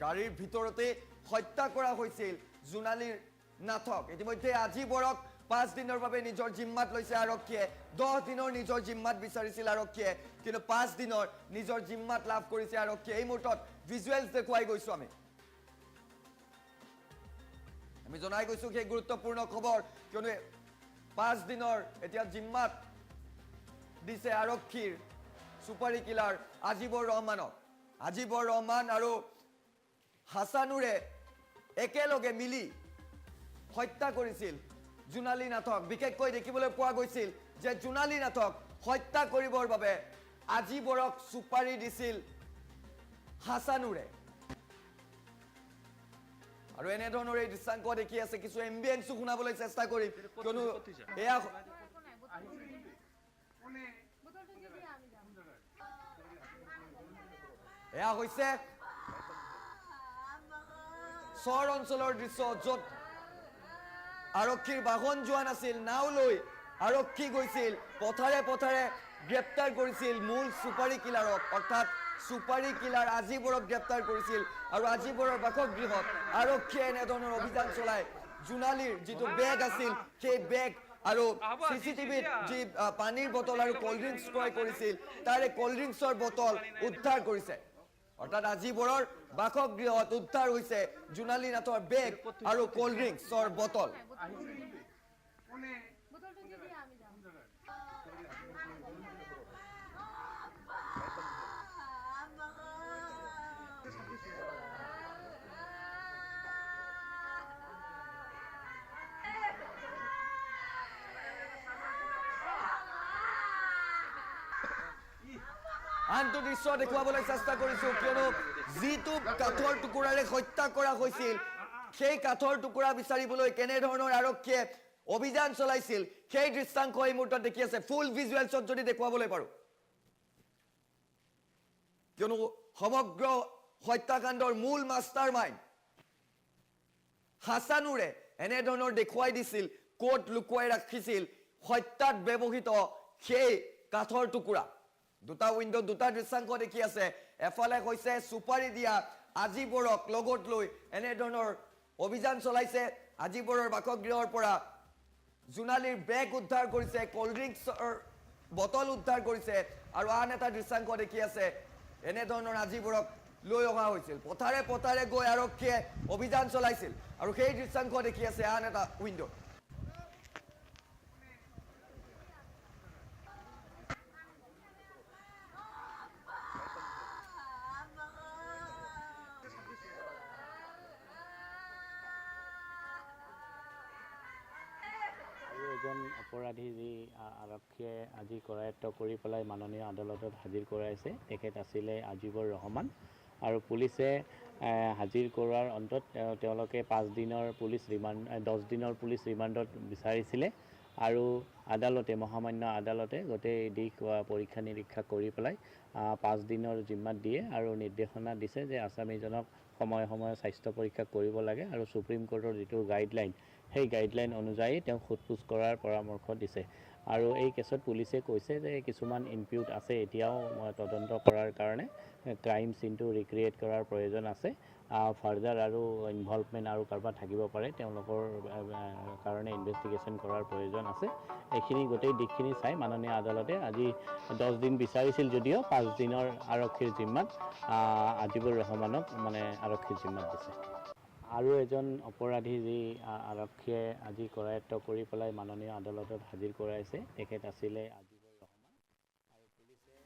গাড়ীৰ ভিতৰতে হত্যা কৰা হৈছিল জোনালীৰ নাথক ইতিমধ্যে আজিবৰক 5 দিনৰ বাবে নিজৰ জিম্মাত লৈছে আৰক্ষীয়ে 10 দিনৰ নিজৰ জিম্মাত বিচাৰিছিল আৰক্ষীয়ে কিন্তু 5 দিনৰ নিজৰ জিম্মাত লাভ কৰিছে আৰক্ষীয়ে এই মুহূৰ্তত ভিজুৱেলছ দেখুৱাই গৈছো আমি জনাই গৈছো কি গুৰুত্বপূৰ্ণ খবৰ কিয়নো 5 দিনৰ এতিয়া জিম্মাত দিছে আৰক্ষীৰ সুপাৰি কিলাৰ আজিবৰ ৰহমান আৰু হাসানুৰে একেলগে মিলি হত্যা কৰিছিল জোনালী নাথক বিশেষকৈ দেখিবলৈ পোৱা গৈছিল যে জোনালী নাথক হত্যা কৰিবৰ বাবে আজিবৰক সুপাৰি দিছিল হাসানুৰে আৰু এনে ধৰণৰ এই দৃশ্যাংক দেখি আছে কিছু এম্বিয়েন্সো শুনাবলৈ চেষ্টা কৰিম কিয়নো এয়া হৈছে চৰ অঞ্চলৰ দৃশ্য য'ত আৰক্ষীৰ বাহন যোৱা নাছিল নাও লৈ আৰক্ষী গৈছিল পথাৰে গ্ৰেপ্তাৰ কৰিছিল মূল সুপাৰি কিলাৰক অৰ্থাৎ সুপাৰি কিলাৰ আজিবৰক গ্ৰেপ্তাৰ কৰিছিল আৰু আজিবৰৰ বাসগৃহত আৰক্ষীয়ে এনেধৰণৰ অভিযান চলাই জোনালীৰ যিটো বেগ আছিল সেই বেগ আৰু চিচিটিভিত যি পানীৰ বটল আৰু কোল্ড ড্ৰিংকছ ক্ৰয় কৰিছিল তাৰে কোল্ড ড্ৰিংকছৰ বটল উদ্ধাৰ কৰিছে অৰ্থাৎ আজিবৰৰ বাসগৃহত উদ্ধাৰ হৈছে জোনালী নাথৰ বেগ আৰু কোল্ড ড্ৰিংকছৰ বটল আনটো দৃশ্য দেখুৱাবলৈ চেষ্টা কৰিছো কিয়নো যিটো কাঠৰ টুকুৰাৰে হত্যা কৰা হৈছিল সেই কাঠৰ টুকুৰা বিচাৰিবলৈ কেনে ধৰণৰ আৰক্ষীয়ে অভিযান চলাইছিল সেই দৃশ্যাংশ এই মুহূৰ্তত দেখি আছে ফুল ভিজুৱেলছত যদি দেখুৱাবলৈ পাৰো কিয়নো সমগ্ৰ হত্যাকাণ্ডৰ মূল মাষ্টাৰ মাইণ্ড হাসানুৰে এনে ধৰণৰ দেখুৱাই দিছিল কোট লুকুৱাই ৰাখিছিল হত্যাত ব্যৱহৃত সেই কাঠৰ টুকুৰা দুটা উইন্ডো দুটা দৃশ্যাংশ দেখি আছে এফালে হৈছে সুপাৰি দিয়া আজিবৰক লগত লৈ এনে ধৰণৰ অভিযান চলাইছে আজিবৰৰ বাসগৃহৰ পৰা জুনালীৰ বেগ উদ্ধাৰ কৰিছে কোল্ড ড্ৰিংকছৰ বটল উদ্ধাৰ কৰিছে আৰু আন এটা দৃশ্যাংশ দেখি আছে এনে ধৰণৰ আজিবৰক লৈ অহা হৈছিল পথাৰে পথাৰে গৈ আৰক্ষীয়ে অভিযান চলাইছিল আৰু সেই দৃশ্যাংশ দেখি আছে আন এটা উইন্ডো এজন অপৰাধী যি আৰক্ষীয়ে আজি কৰায়ত্ব কৰি পেলাই মাননীয় আদালতত হাজিৰ কৰাইছে তেখেত আছিলে আজিবৰ ৰহমান আৰু পুলিচে হাজিৰ কৰাৰ অন্তত তেওঁলোকে 5 দিনৰ পুলিচ ৰিমাণ্ড 10 দিনৰ পুলিচ ৰিমাণ্ডত বিচাৰিছিলে আৰু আদালতে মহামান্য আদালতে গোটেই দিশ পৰীক্ষা নিৰীক্ষা কৰি পেলাই 5 দিনৰ জিম্মাত দিয়ে আৰু নিৰ্দেশনা দিছে যে আসামীজনক সময়ে সময়ে স্বাস্থ্য পৰীক্ষা কৰিব লাগে আৰু সুপ্ৰিম কোৰ্টৰ যিটো গাইডলাইন সেই গাইডলাইন অনুযায়ী তেওঁ সোধপোছ কৰাৰ পৰামৰ্শ দিছে আৰু এই কেছত পুলিচে কৈছে যে কিছুমান ইনপিউট আছে এতিয়াও তদন্ত কৰাৰ কাৰণে ক্ৰাইম সিনটো ৰিক্ৰিয়েট কৰাৰ প্ৰয়োজন আছে ফাৰ্দাৰ আৰু ইনভলভমেণ্ট আৰু কাৰোবাৰ থাকিব পাৰে তেওঁলোকৰ কাৰণে ইনভেষ্টিগেশ্যন কৰাৰ প্ৰয়োজন আছে এইখিনি গোটেই দিশখিনি চাই মাননীয় আদালতে আজি 10 দিন বিচাৰিছিল যদিও 5 দিনৰ আৰক্ষীৰ জিম্মাত আজিবুৰ ৰহমানক মানে আৰক্ষীৰ জিম্মাত দিছে আৰু এজন অপৰাধী যি আৰক্ষীয়ে আজি কৰায়ত্ব কৰি পেলাই মাননীয় আদালতত হাজিৰ কৰাইছে তেখেত আছিলে আজিবৰ ৰহমান আৰু পুলিচে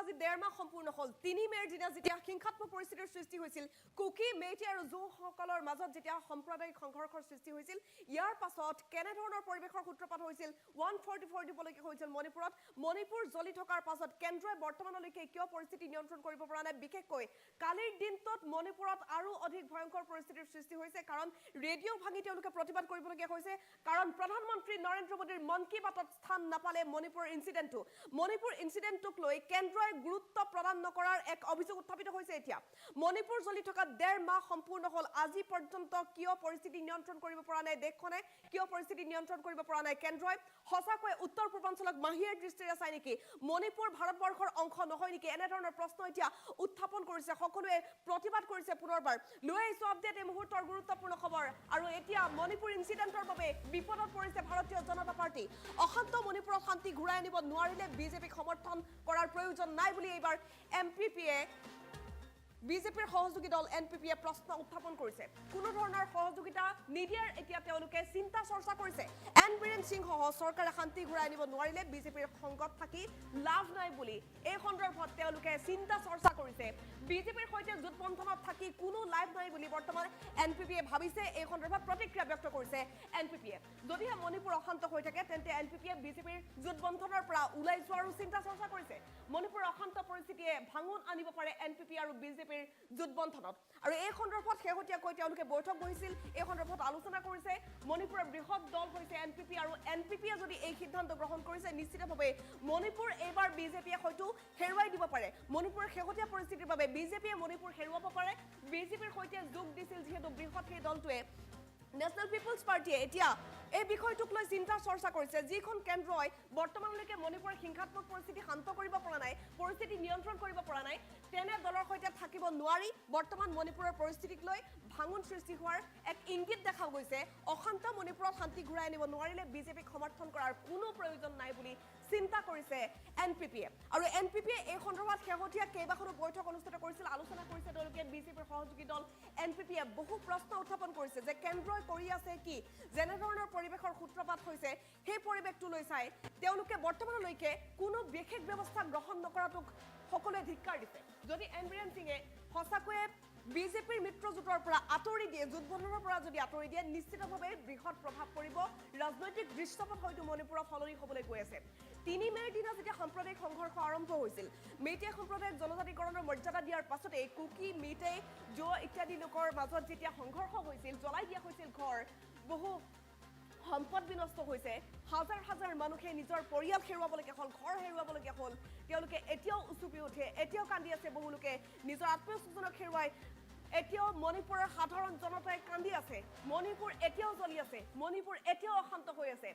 আজি 1.5 মাহ সম্পূৰ্ণ হল 3 মেৰ দিনা যেতিয়া হিংসাত্মক পৰিস্থিতিৰ সৃষ্টি হৈছিল কুকি মেইটি আৰু জোসকলৰ মাজত যেতিয়া সাম্প্ৰদায়িক সংঘৰ্ষৰ সৃষ্টি হৈছিল ইয়াৰ পাছত কেনে ধৰণৰ পৰিৱেশৰ সূত্ৰপাত হৈছিল 144 দিবলৈকে হৈছিল মণিপুৰ জ্বলি থকাৰ পাছত কেন্দ্ৰই বৰ্তমানলৈকে কিয় পৰিস্থিতি নিয়ন্ত্ৰণ কৰিব পৰা নাই বিশেষকৈ কালিৰ দিনটোত মণিপুৰত আৰু অধিক ভয়ংকৰ পৰিস্থিতিৰ সৃষ্টি হৈছে কাৰণ ৰেডিঅ' ভাঙি তেওঁলোকে প্ৰতিবাদ কৰিবলগীয়া হৈছে কাৰণ প্ৰধানমন্ত্ৰী নৰেন্দ্ৰ মোদীৰ মন কী বাতত স্থান নাপালে মণিপুৰ ইনসিডেন্টটোক লৈ কেন্দ্ৰই গুৰুত্ব প্ৰদান নকৰাৰ এক অভিযোগ উত্থাপিত হৈছে এতিয়া মণিপুৰ জ্বলি থকা 1.5 মাহ সম্পূৰ্ণ হল আজি পৰ্যন্ত কিয় পৰিস্থিতি নিয়ন্ত্ৰণ কৰিব পৰা নাই দেশখনে কিয় পৰিস্থিতি নিয়ন্ত্ৰণ কৰিব পৰা নাই কেন্দ্ৰই হসাকৈ উত্তৰ পূৰ্বাঞ্চলক মাহিয়াৰ দৃষ্টিৰে চাই নেকি মণিপুৰ ভাৰতবৰ্ষৰ অংশ নহয় নেকি এনে ধৰণৰ প্ৰশ্ন এতিয়া উত্থাপন কৰিছে সকলোৱে প্ৰতিবাদ কৰিছে পুনৰবাৰ লৈ আহিছো আপডেট এই মুহূৰ্তৰ গুৰুত্বপূৰ্ণ খবৰ আৰু এতিয়া মণিপুৰ ইনসিডেন্টৰ বাবে বিপদত পৰিছে ভাৰতীয় জনতা পাৰ্টি অশান্ত মণিপুৰত শান্তি ঘূৰাই আনিব নোৱাৰিলে বিজেপিক সমৰ্থন কৰাৰ প্ৰয়োজন নাই বুলি এইবাৰ এমপিপিয়ে বিজেপিৰ সহযোগী দল এনপিপিয়ে প্ৰশ্ন উত্থাপন কৰিছে কোনো ধৰণৰ সহযোগিতা নিদিয়াৰ এতিয়া তেওঁলোকে চিন্তা চৰ্চা কৰিছে এন বীৰেন সিং সহ চৰকাৰে শান্তি ঘূৰাই আনিব নোৱাৰিলে বিজেপিৰ সংগত থাকি লাভ নাই বুলি এই সন্দৰ্ভত তেওঁলোকে চিন্তা চৰ্চা কৰিছে বিজেপিৰ সৈতে জোটবন্ধনত থাকি কোনো লাভ নাই বুলি বৰ্তমান এনপিপিয়ে ভাবিছে এই সন্দৰ্ভত প্ৰতিক্ৰিয়া ব্যক্ত কৰিছে এনপিপিয়ে যদিহে মণিপুৰ অশান্ত হৈ থাকে তেন্তে এনপিপিয়ে বিজেপিৰ জোটবন্ধনৰ পৰা ওলাই যোৱাৰো চিন্তা চৰ্চা কৰিছে মণিপুৰ অশান্ত পৰিস্থিতিয়ে ভাঙন আনিব পাৰে এনপিপি আৰু বিজেপিৰ জোটবন্ধনত আৰু এই সন্দৰ্ভত শেহতীয়াকৈ তেওঁলোকে বৈঠক বহিছিল এই সন্দৰ্ভত আলোচনা কৰিছে মণিপুৰৰ বৃহৎ দল হৈছে এনপিপি আৰু এনপিপিয়ে যদি এই সিদ্ধান্ত গ্ৰহণ কৰিছে নিশ্চিতভাৱে মণিপুৰ এইবাৰ বিজেপিয়ে হয়তো হেৰুৱাই দিব পাৰে মণিপুৰৰ শেহতীয়া পৰিস্থিতিৰ বাবে বিজেপিয়ে মণিপুৰ হেৰুৱাব পাৰে বিজেপিৰ সৈতে যোগ দিছিল যিহেতু বৃহৎ সেই দলটোৱে নেশনাল পিপলছ পাৰ্টিয়ে এতিয়া এই বিষয়টোক লৈ চিন্তা চৰ্চা কৰিছে যিখন কেন্দ্ৰই বৰ্তমানলৈকে মণিপুৰৰ হিংসাত্মক পৰিস্থিতি শান্ত কৰিব পৰা নাই পৰিস্থিতি নিয়ন্ত্ৰণ কৰিব পৰা নাই তেনে দলৰ সৈতে থাকিব নোৱাৰি বৰ্তমান মণিপুৰৰ পৰিস্থিতিক লৈ ভাঙন সৃষ্টি হোৱাৰ এক ইংগিত দেখা গৈছে অশান্ত মণিপুৰত শান্তি ঘূৰাই আনিব নোৱাৰিলে বিজেপিক সমৰ্থন কৰাৰ কোনো প্ৰয়োজন নাই বুলি চিন্তা কৰিছে এনপিপিয়ে আৰু এনপিপিয়ে এই সন্দৰ্ভত শেহতীয়া কেইবাখনো বৈঠক অনুষ্ঠিত কৰিছিল আলোচনা কৰিছে তেওঁলোকে বিজেপিৰ সহযোগী দল এনপিপিয়ে বহু প্ৰশ্ন উত্থাপন কৰিছে যে কেন্দ্ৰই কৰি আছে কি যেনে ধৰণৰ পৰিৱেশৰ সূত্ৰপাত হৈছে সেই পৰিৱেশটো লৈ চাই তেওঁলোকে বৰ্তমানলৈকে কোনো বিশেষ ব্যৱস্থা গ্ৰহণ নকৰাটোক সকলোৱে ধিক্কাৰ দিছে যদি এন বীৰেন সিঙে সঁচাকৈয়ে বিজেপিৰ মিত্ৰজোঁটৰ পৰা আঁতৰি দিয়ে জোটবন্ধনৰ পৰা যদি আঁতৰি দিয়ে নিশ্চিতভাৱে বৃহৎ প্ৰভাৱ পৰিব ৰাজনৈতিক দৃশ্যপট হয়তো মণিপুৰত সলনি হ'বলৈ গৈ আছে 3 মে'ৰ দিনা যেতিয়া সাম্প্ৰদায়িক সংঘৰ্ষ আৰম্ভ হৈছিল মেইটেই সম্প্ৰদায়ক জনজাতিকৰণৰ মৰ্যাদা দিয়াৰ পাছতে কুকি মেইটেই জো ইত্যাদি লোকৰ মাজত যেতিয়া সংঘৰ্ষ হৈছিল জ্বলাই দিয়া হৈছিল ঘৰ বহু সম্পদ বিনষ্ট হৈছে হাজাৰ হাজাৰ মানুহে নিজৰ পৰিয়াল হেৰুৱাবলগীয়া হ'ল ঘৰ হেৰুৱাবলগীয়া হ'ল তেওঁলোকে এতিয়াও উচুপি উঠে এতিয়াও কান্দি আছে বহু লোকে নিজৰ আত্মীয়স্বজনক হেৰুৱাই এতিয়াও মণিপুৰৰ সাধাৰণ জনতাই কান্দি আছে মণিপুৰ এতিয়াও জ্বলি আছে মণিপুৰ এতিয়াও অশান্ত হৈ আছে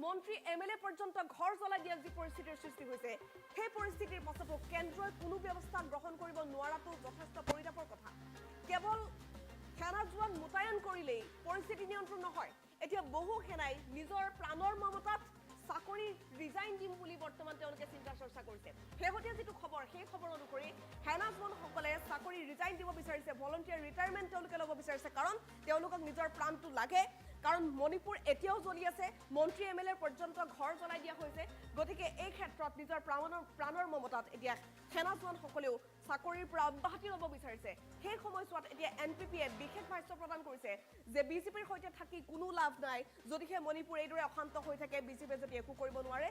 মন্ত্ৰী এমএলএ পৰ্যন্ত ঘৰ জ্বলাই দিয়া যি পৰিস্থিতিৰ সৃষ্টি হৈছে সেই পৰিস্থিতিৰ পাছতো কেন্দ্ৰই কোনো ব্যৱস্থা গ্ৰহণ কৰিব নোৱাৰাটো যথেষ্ট পৰিতাপৰ কথা কেৱল সেনা জোৱান মোতায়েন কৰিলেই পৰিস্থিতি নিয়ন্ত্ৰণ নহয় এতিয়া বহু সেনাই নিজৰ প্ৰাণৰ মমতাত চাকৰি ৰিজাইন দিম বুলি বৰ্তমান তেওঁলোকে চিন্তা চৰ্চা কৰিছে শেহতীয়া যিটো খবৰ সেই খবৰ অনুসৰি সেনা জোৱানসকলে চাকৰি ৰিজাইন দিব বিচাৰিছে ভলণ্টিয়াৰ ৰিটায়াৰমেণ্ট তেওঁলোকে ল'ব বিচাৰিছে কাৰণ তেওঁলোকক নিজৰ প্ৰাণটো লাগে কাৰণ মণিপুৰ এতিয়াও জ্বলি আছে মন্ত্ৰী এমএলএ পৰ্যন্ত ঘৰ জ্বলাই দিয়া হৈছে গতিকে এই ক্ষেত্ৰত নিজৰ প্ৰাণৰ মমতাত এতিয়া সেনা জোৱানসকলেও চাকৰিৰ পৰা অব্যাহতি ল'ব বিচাৰিছে সেই সময়ছোৱাত এতিয়া এনপিপিয়ে বিশেষ ভাষ্য প্ৰদান কৰিছে যে বিজেপিৰ সৈতে থাকি কোনো লাভ নাই যদিহে মণিপুৰ এইদৰে অশান্ত হৈ থাকে বিজেপিয়ে যদি একো কৰিব নোৱাৰে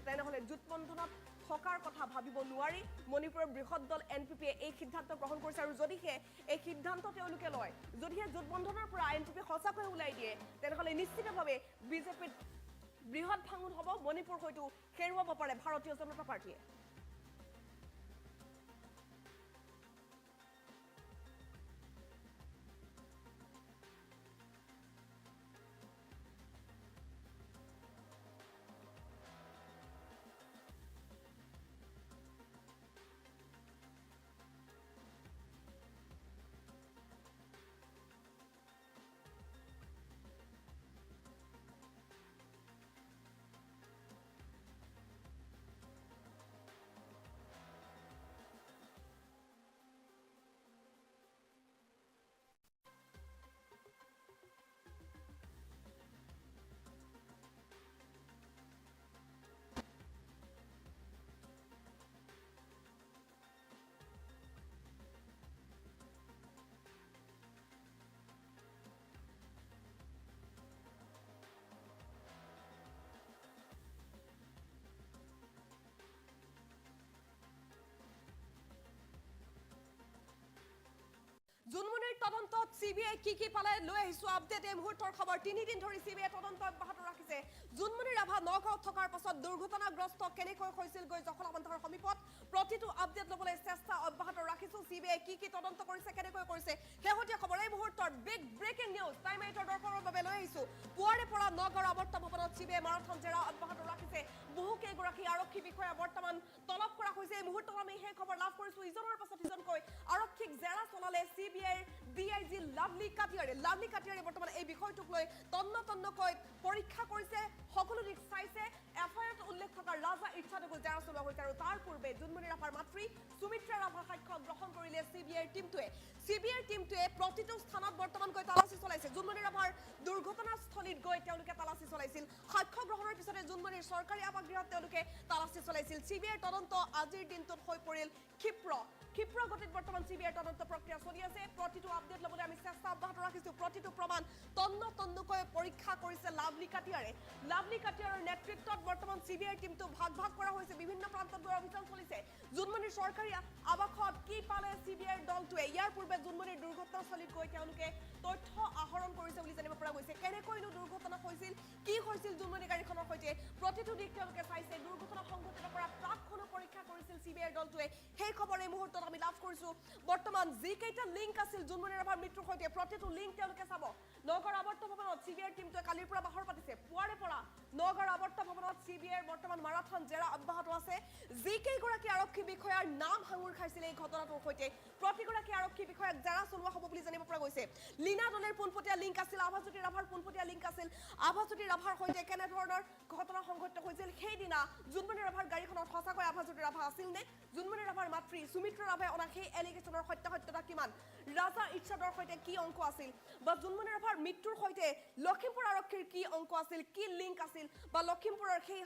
তেনেহ'লে জোটবন্ধনত থকাৰ কথা ভাবিব নোৱাৰি মণিপুৰৰ বৃহৎ দল এনপিপিয়ে এই সিদ্ধান্ত গ্ৰহণ কৰিছে আৰু যদিহে এই সিদ্ধান্ত তেওঁলোকে লয় যদিহে জোটবন্ধনৰ পৰা এনপিপি সঁচাকৈ ওলাই দিয়ে তেনেহ'লে নিশ্চিতভাৱে বিজেপিত বৃহৎ ভাঙোন হ'ব মণিপুৰ হয়তো হেৰুৱাব পাৰে ভাৰতীয় জনতা পাৰ্টীয়ে জুনমনিৰ তদন্তত সিবিআই কি পালে লৈ আহিছো আপডেট এই মুহূৰ্তৰ খবৰ 3 দিন ধৰি সিবিআই তদন্ত অব্যাহত ৰাখিছে জুনমনিৰ ৰাভা নগাঁৱত থকাৰ পাছত দুৰ্ঘটনাগ্ৰস্ত কেনেকৈ হৈছিল গৈ জখলাবন্ধাৰ সমীপত প্ৰতিটো আপডেট ল'বলৈ চেষ্টা অব্যাহত ৰাখিছো সিবিআই কি তদন্ত কৰিছে কেনেকৈ কৰিছে শেহতীয়া খবৰ এই মুহূৰ্তৰ বিগ ব্ৰেকিং নিউজ টাইম 8 দৰ্শকৰ বাবে লৈ আহিছো পুৱাৰে পৰা নগাঁৱৰ আৱৰ্ত ভৱনত সিবিআই মাৰাথন জেৰা অব্যাহত ৰাখিছে বহু কেইগৰাকী আৰক্ষী বিষয়া বৰ্তমান তলব কৰা হৈছে এই মুহূৰ্তত আমি সেই খবৰ লাভ কৰিছো ইজনৰ পাছত ইজনকৈ আৰক্ষীক জেৰা চলালে সিবিআইৰ ডিআইজি লাভলি কাটিয়াৰে বৰ্তমান এই বিষয়টোক লৈ তন্নকৈ পৰীক্ষা কৰিছে সকলো দিশ চাইছে এফআইআৰত উল্লেখ থকা ৰাজা ইচ্ছাটোক জেৰা চলোৱা হৈছে আৰু তাৰ পূৰ্বে জুনমনি ৰাভাৰ মাতৃ সুমিত্ৰা ৰাভাৰ সাক্ষ্য গ্ৰহণ কৰিলে সিবিআইৰ টিমটোৱে প্ৰতিটো স্থানত বৰ্তমান গৈ তালাচী চলাইছে জুনমনি ৰাভাৰ দুৰ্ঘটনাস্থলীত গৈ তেওঁলোকে তালাচী চলাইছিল সাক্ষ্য গ্ৰহণৰ পিছতে জুনমনিৰ চৰকাৰী আৱাসগৃহত তেওঁলোকে তালাচী চলাইছিল সিবিআইৰ তদন্ত আজিৰ দিনটোত হৈ পৰিল ক্ষিপ্ৰ গতিত বৰ্তমান সিবিআইৰ তদন্ত প্ৰক্ৰিয়া চলি আছে প্ৰতিটো আপডেট ল'বলৈ আমি চেষ্টা অব্যাহত ৰাখিছো প্ৰতিটো প্ৰমাণ তন্নকৈ পৰীক্ষা কৰিছে লাভলি কাটিয়াৰৰ নেতৃত্বত বৰ্তমান সিবিআইৰ টিমটো ভাগ কৰা হৈছে বিভিন্ন প্ৰান্তত গৈ অভিযান চলিছে জুনমনিৰ চৰকাৰী আৱাসত কি পালে সিবিআইৰ দলটোৱে ইয়াৰ পূৰ্বে জুনমনিৰ দুৰ্ঘটনাস্থলীত গৈ তেওঁলোকে তথ্য আহৰণ কৰিছে বুলি জানিব পৰা গৈছে কেনেকৈনো দুৰ্ঘটনা হৈছিল কি হৈছিল জুনমনি গাড়ীখনৰ সৈতে প্ৰতিটো দিশ তেওঁলোকে চাইছে দুৰ্ঘটনা সংঘটিত কৰা ট্ৰাকখনো পৰীক্ষা কৰিছিল সিবিআইৰ দলটোৱে সেই খবৰ এই মুহূৰ্তত আমি লাভ কৰিছো বৰ্তমান যি কেইটা লিংক আছিল জুনমনি ৰাভাৰ মৃত্যুৰ সৈতে প্ৰতিটো লিংক তেওঁলোকে চাব নগৰ আৱৰ্ত ভৱনত সিবিআইৰ টিমটোৱে কালিৰ পৰা বাহৰ পাতিছে পুৱাৰে পৰা নগৰ আৱৰ্ত ভৱনত সিবিআইৰ বৰ্তমান মাৰাথন জেৰা অব্যাহত আছে যি কেইগৰাকী আৰক্ষী বিষয়াৰ নাম সাঙুৰ খাইছিল এই ঘটনাটোৰ সৈতে প্ৰতিগৰাকী আৰক্ষী বিষয়াক জেৰা চলোৱা হ'ব বুলি জানিব পৰা গৈছে লীনা দলেৰ পোনপটীয়া লিংক আছিল আভাজ্যোতি ৰাভাৰ পোনপটীয়া লিংক আছিল আভাজ্যোতি ৰাভাৰ সৈতে কেনেধৰণৰ ঘটনা সংঘটিত হৈছিল সেইদিনা জুনমনি ৰাভাৰ গাড়ীখনত সঁচাকৈ আভাজ্যোতি ৰাভা আছিল নে জুনমনি ৰাভাৰ মাতৃ সুমিত্ৰা ৰাভাই অনা সেই এলিগেশ্যনৰ সত্যাসত্যতা কিমান ৰাজা ইচ্ছাদৰ সৈতে কি অংক আছিল বা জুনমনি ৰাভাৰ মৃত্যুৰ সৈতে লখিমপুৰ আৰক্ষীৰ কি অংক আছিল কি লিংক আছিল বা লখিমপুৰৰ সেই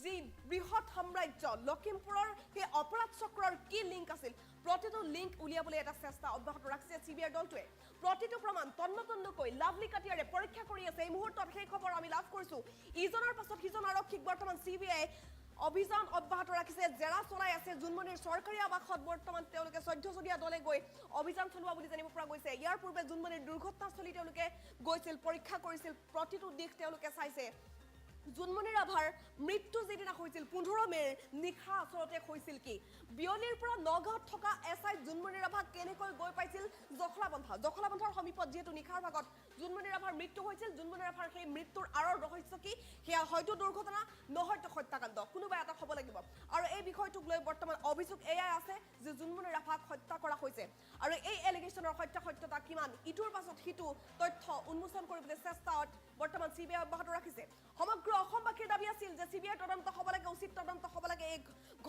যি বৃহৎ সাম্ৰাজ্য লখিমপুৰৰ সেই অপৰাধ চক্ৰৰ কি লিংক আছিল প্ৰতিটো লিংক উলিয়াবলৈ এটা চেষ্টা অব্যাহত ৰাখিছে চিবিআই দলটোৱে প্ৰতিটো প্ৰমাণ তন্নকৈ লাভলি কাটিয়াৰে পৰীক্ষা কৰি আছে এই মুহূৰ্তত সেই খবৰ আমি লাভ কৰিছো ইজনৰ পাছত সিজন আৰক্ষীক বৰ্তমান চিবিআই অভিযান অব্যাহত ৰাখিছে জেৰা চলাই আছে জুনমনিৰ চৰকাৰী আৱাসত বৰ্তমান তেওঁলোকে 14 জনীয়া দলে গৈ অভিযান চলোৱা বুলি জানিব পৰা গৈছে ইয়াৰ পূৰ্বে জুনমনিৰ দুৰ্ঘটনাস্থলী তেওঁলোকে গৈছিল পৰীক্ষা কৰিছিল প্ৰতিটো দিশ তেওঁলোকে চাইছে জুনমনি ৰাভাৰ মৃত্যু যেদিনা হৈছিল 15 মেৰ নিশা আচলতে হৈছিল কি বিয়লিৰ পৰা নগাঁৱত থকা এসআই জুনমনি ৰাভা কেনেকৈ গৈ পাইছিল জখলাবন্ধাৰ সমীপত যেহেতু নিশাৰ ভাগত জুনমনি ৰাভাৰ মৃত্যু হৈছিল জুনমনি ৰাভাৰ সেই মৃত্যুৰ আঁৰৰ ৰহস্য কি সেয়া হয়তো দুৰ্ঘটনা নহয়তো হত্যাকাণ্ড কোনোবা এটা হ'ব লাগিব আৰু এই বিষয়টোক লৈ বৰ্তমান অভিযোগ এয়াই আছে যে জুনমনি ৰাভাক হত্যা কৰা হৈছে আৰু এই এলিগেশ্যনৰ সত্যতা কিমান ইটোৰ পাছত সিটো তথ্য উন্মোচন কৰিবলৈ চেষ্টাত বৰ্তমান চিবিআই অব্যাহত ৰাখিছে সমগ্ৰ অসমবাসীৰ দাবী আছিল যে চিবিআই তদন্ত হ'ব লাগে উচিত তদন্ত হ'ব লাগে এই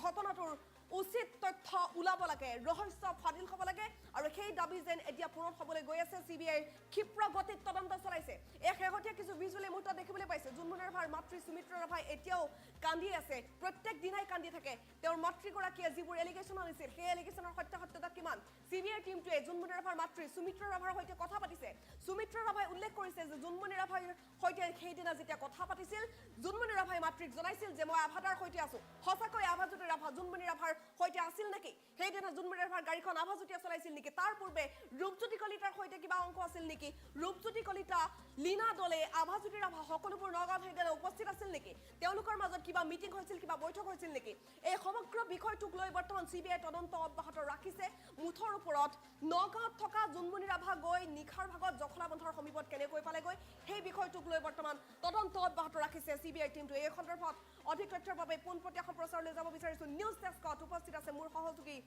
ঘটনাটোৰ উচিত তথ্য ওলাব লাগে ৰহস্য ফাদিল হ'ব লাগে আৰু সেই দাবী যেন এতিয়া পূৰণ হ'বলৈ গৈ আছে চিবিআই ক্ষিপ্ৰ গতিত তদন্ত চলাইছে এই শেহতীয়া কিছু ভিজুৱেল মুহূৰ্ত দেখিবলৈ পাইছে জুনমনি ৰাভাৰ মাতৃ সুমিত্ৰা ৰাভাই এতিয়াও কান্দি আছে প্ৰত্যেক দিনাই কান্দি থাকে তেওঁৰ মাতৃগৰাকীয়ে যিবোৰ এলিগেশ্যন আনিছিল সেই এলিগেশ্যনৰ সত্যতা কিমান চিবিআই টিমটোৱে জুনমনি ৰাভাৰ মাতৃ সুমিত্ৰা ৰাভাৰ সৈতে কথা পাতিছে সুমিত্ৰা ৰাভাই উল্লেখ কৰিছে যে জুনমনি ৰাভাৰ সৈতে সেইদিনা যেতিয়া কথা পাতিছিল জুনমনি ৰাভাই মাতৃক জনাইছিল যে মই আভাদাৰ সৈতে আছো সঁচাকৈ আভাজ্যোতি ৰাভা জুনমনি ৰাভাৰ সৈতে আছিল নেকি সেইদিনা জুনমনি ৰাভাৰ গাড়ীখন আভাজ্যোতিয়ে চলাইছিল নেকি তাৰ পূৰ্বে ৰূপজ্যোতি কলিতাৰ সৈতে কিবা অংক আছিল নেকি ৰূপজ্যোতি কলিতা লীনা দলে আভাজ্যোতি ৰাভা সকলোবোৰ নগাঁৱত সেইদিনা উপস্থিত আছিল নেকি তেওঁলোকৰ মাজত কিবা মিটিং হৈছিল কিবা বৈঠক হৈছিল নেকি এই সমগ্ৰ বিষয়টোক লৈ বৰ্তমান চিবিআই তদন্ত অব্যাহত ৰাখিছে মুঠৰ ওপৰত নগাঁৱত থকা জুনমনি ৰাভা গৈ নিশাৰ ভাগত জখলাবন্ধাৰ সমীপত কেনেকৈ পালেগৈ সেই বিষয়টোক লৈ বৰ্তমান তদন্ত অব্যাহত ৰাখিছে চিবিআই টিমটোৱে এই সন্দৰ্ভত অধিক তথ্যৰ বাবে পোনপটীয়া সম্প্ৰচাৰলৈ যাব বিচাৰিছো নিউজ ডেস্কত উপস্থিত আছে মোৰ সহযোগী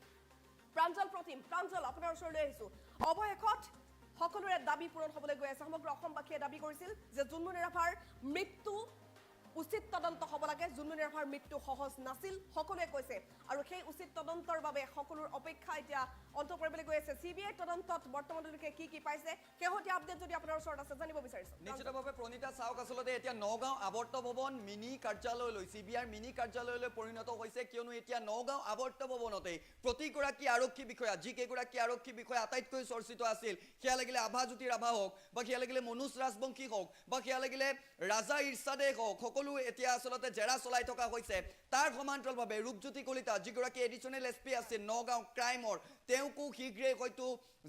প্ৰাঞ্জল আপোনাৰ ওচৰলৈ আহিছো অৱশেষত সকলোৰে দাবী পূৰণ হ'বলৈ গৈ আছে সমগ্ৰ অসমবাসীয়ে দাবী কৰিছিল যে জুনমনি ৰাভাৰ মৃত্যু উচিত তদন্ত হ'ব লাগে জুনমনি ৰাভাৰ মৃত্যু সহজ নাছিল সকলোৱে কৈছে আৰু সেই উচিত তদন্তৰ বাবে সকলোৰ অপেক্ষা এতিয়া অন্ত পৰিবলৈ গৈ আছে চিবিআই তদন্তত বৰ্তমানলৈকে কি পাইছে শেহতীয়া আপডেট যদি আপোনাৰ ওচৰত আছে জানিব বিচাৰিছো নিশ্চিতভাৱে প্ৰণীতা চাওক আচলতে এতিয়া নগাঁও আৱৰ্ত ভৱন মিনি কাৰ্যালয়লৈ চিবিআইৰ মিনি কাৰ্যালয়লৈ পৰিণত হৈছে কিয়নো এতিয়া নগাঁও আৱৰ্ত ভৱনতে প্ৰতিগৰাকী আৰক্ষী বিষয়া যিকেইগৰাকী আৰক্ষী বিষয়া আটাইতকৈ চৰ্চিত আছিল সেয়া লাগিলে আভাজ্যোতি ৰাভা হওক বা সেয়া লাগিলে মনোজ ৰাজবংশী হওক বা সেয়া লাগিলে ৰাজা ইৰছাদে হওক সকলো এতিয়া আচলতে জেৰা চলাই থকা হৈছে তাৰ সমান্তৰালভাৱে ৰূপজ্যোতি কলিতা যিগৰাকী এডিশ্যনেল এছপি আছিল নগাঁও ক্ৰাইমৰ তেওঁকো শীঘ্ৰে হয়তো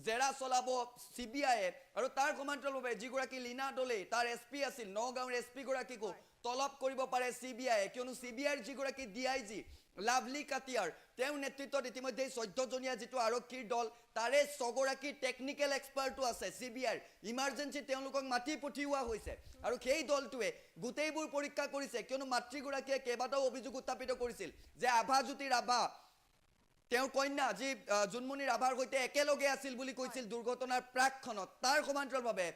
জেৰা চলাব চিবিআইয়ে আৰু তাৰ সমান্তৰালভাৱে যিগৰাকী লীনা দলে তাৰ এছপি আছিল নগাঁৱৰ এছপি গৰাকীকো তলব কৰিব পাৰে চিবিআইয়ে কিয়নো চিবিআইৰ যিগৰাকী ডিআইজি লাভলি কাটিয়াৰ তেওঁৰ নেতৃত্বত ইতিমধ্যে 14 জনীয়া যিটো আৰক্ষীৰ দল তাৰে 6 গৰাকী টেকনিকেল এক্সপাৰ্টো আছে চিবিআইৰ ইমাৰ্জেঞ্চি তেওঁলোকক মাতি পঠিওৱা হৈছে আৰু সেই দলটোৱে গোটেইবোৰ পৰীক্ষা কৰিছে কিয়নো মাতৃগৰাকীয়ে কেইবাটাও অভিযোগ উত্থাপিত কৰিছিল যে আভাজ্যোতি ৰাভা তেওঁৰ কন্যা যি জুনমনি ৰাভাৰ সৈতে একেলগে আছিল বুলি কৈছিল দুৰ্ঘটনাৰ প্ৰাকখনত তাৰ সমান্তৰালভাৱে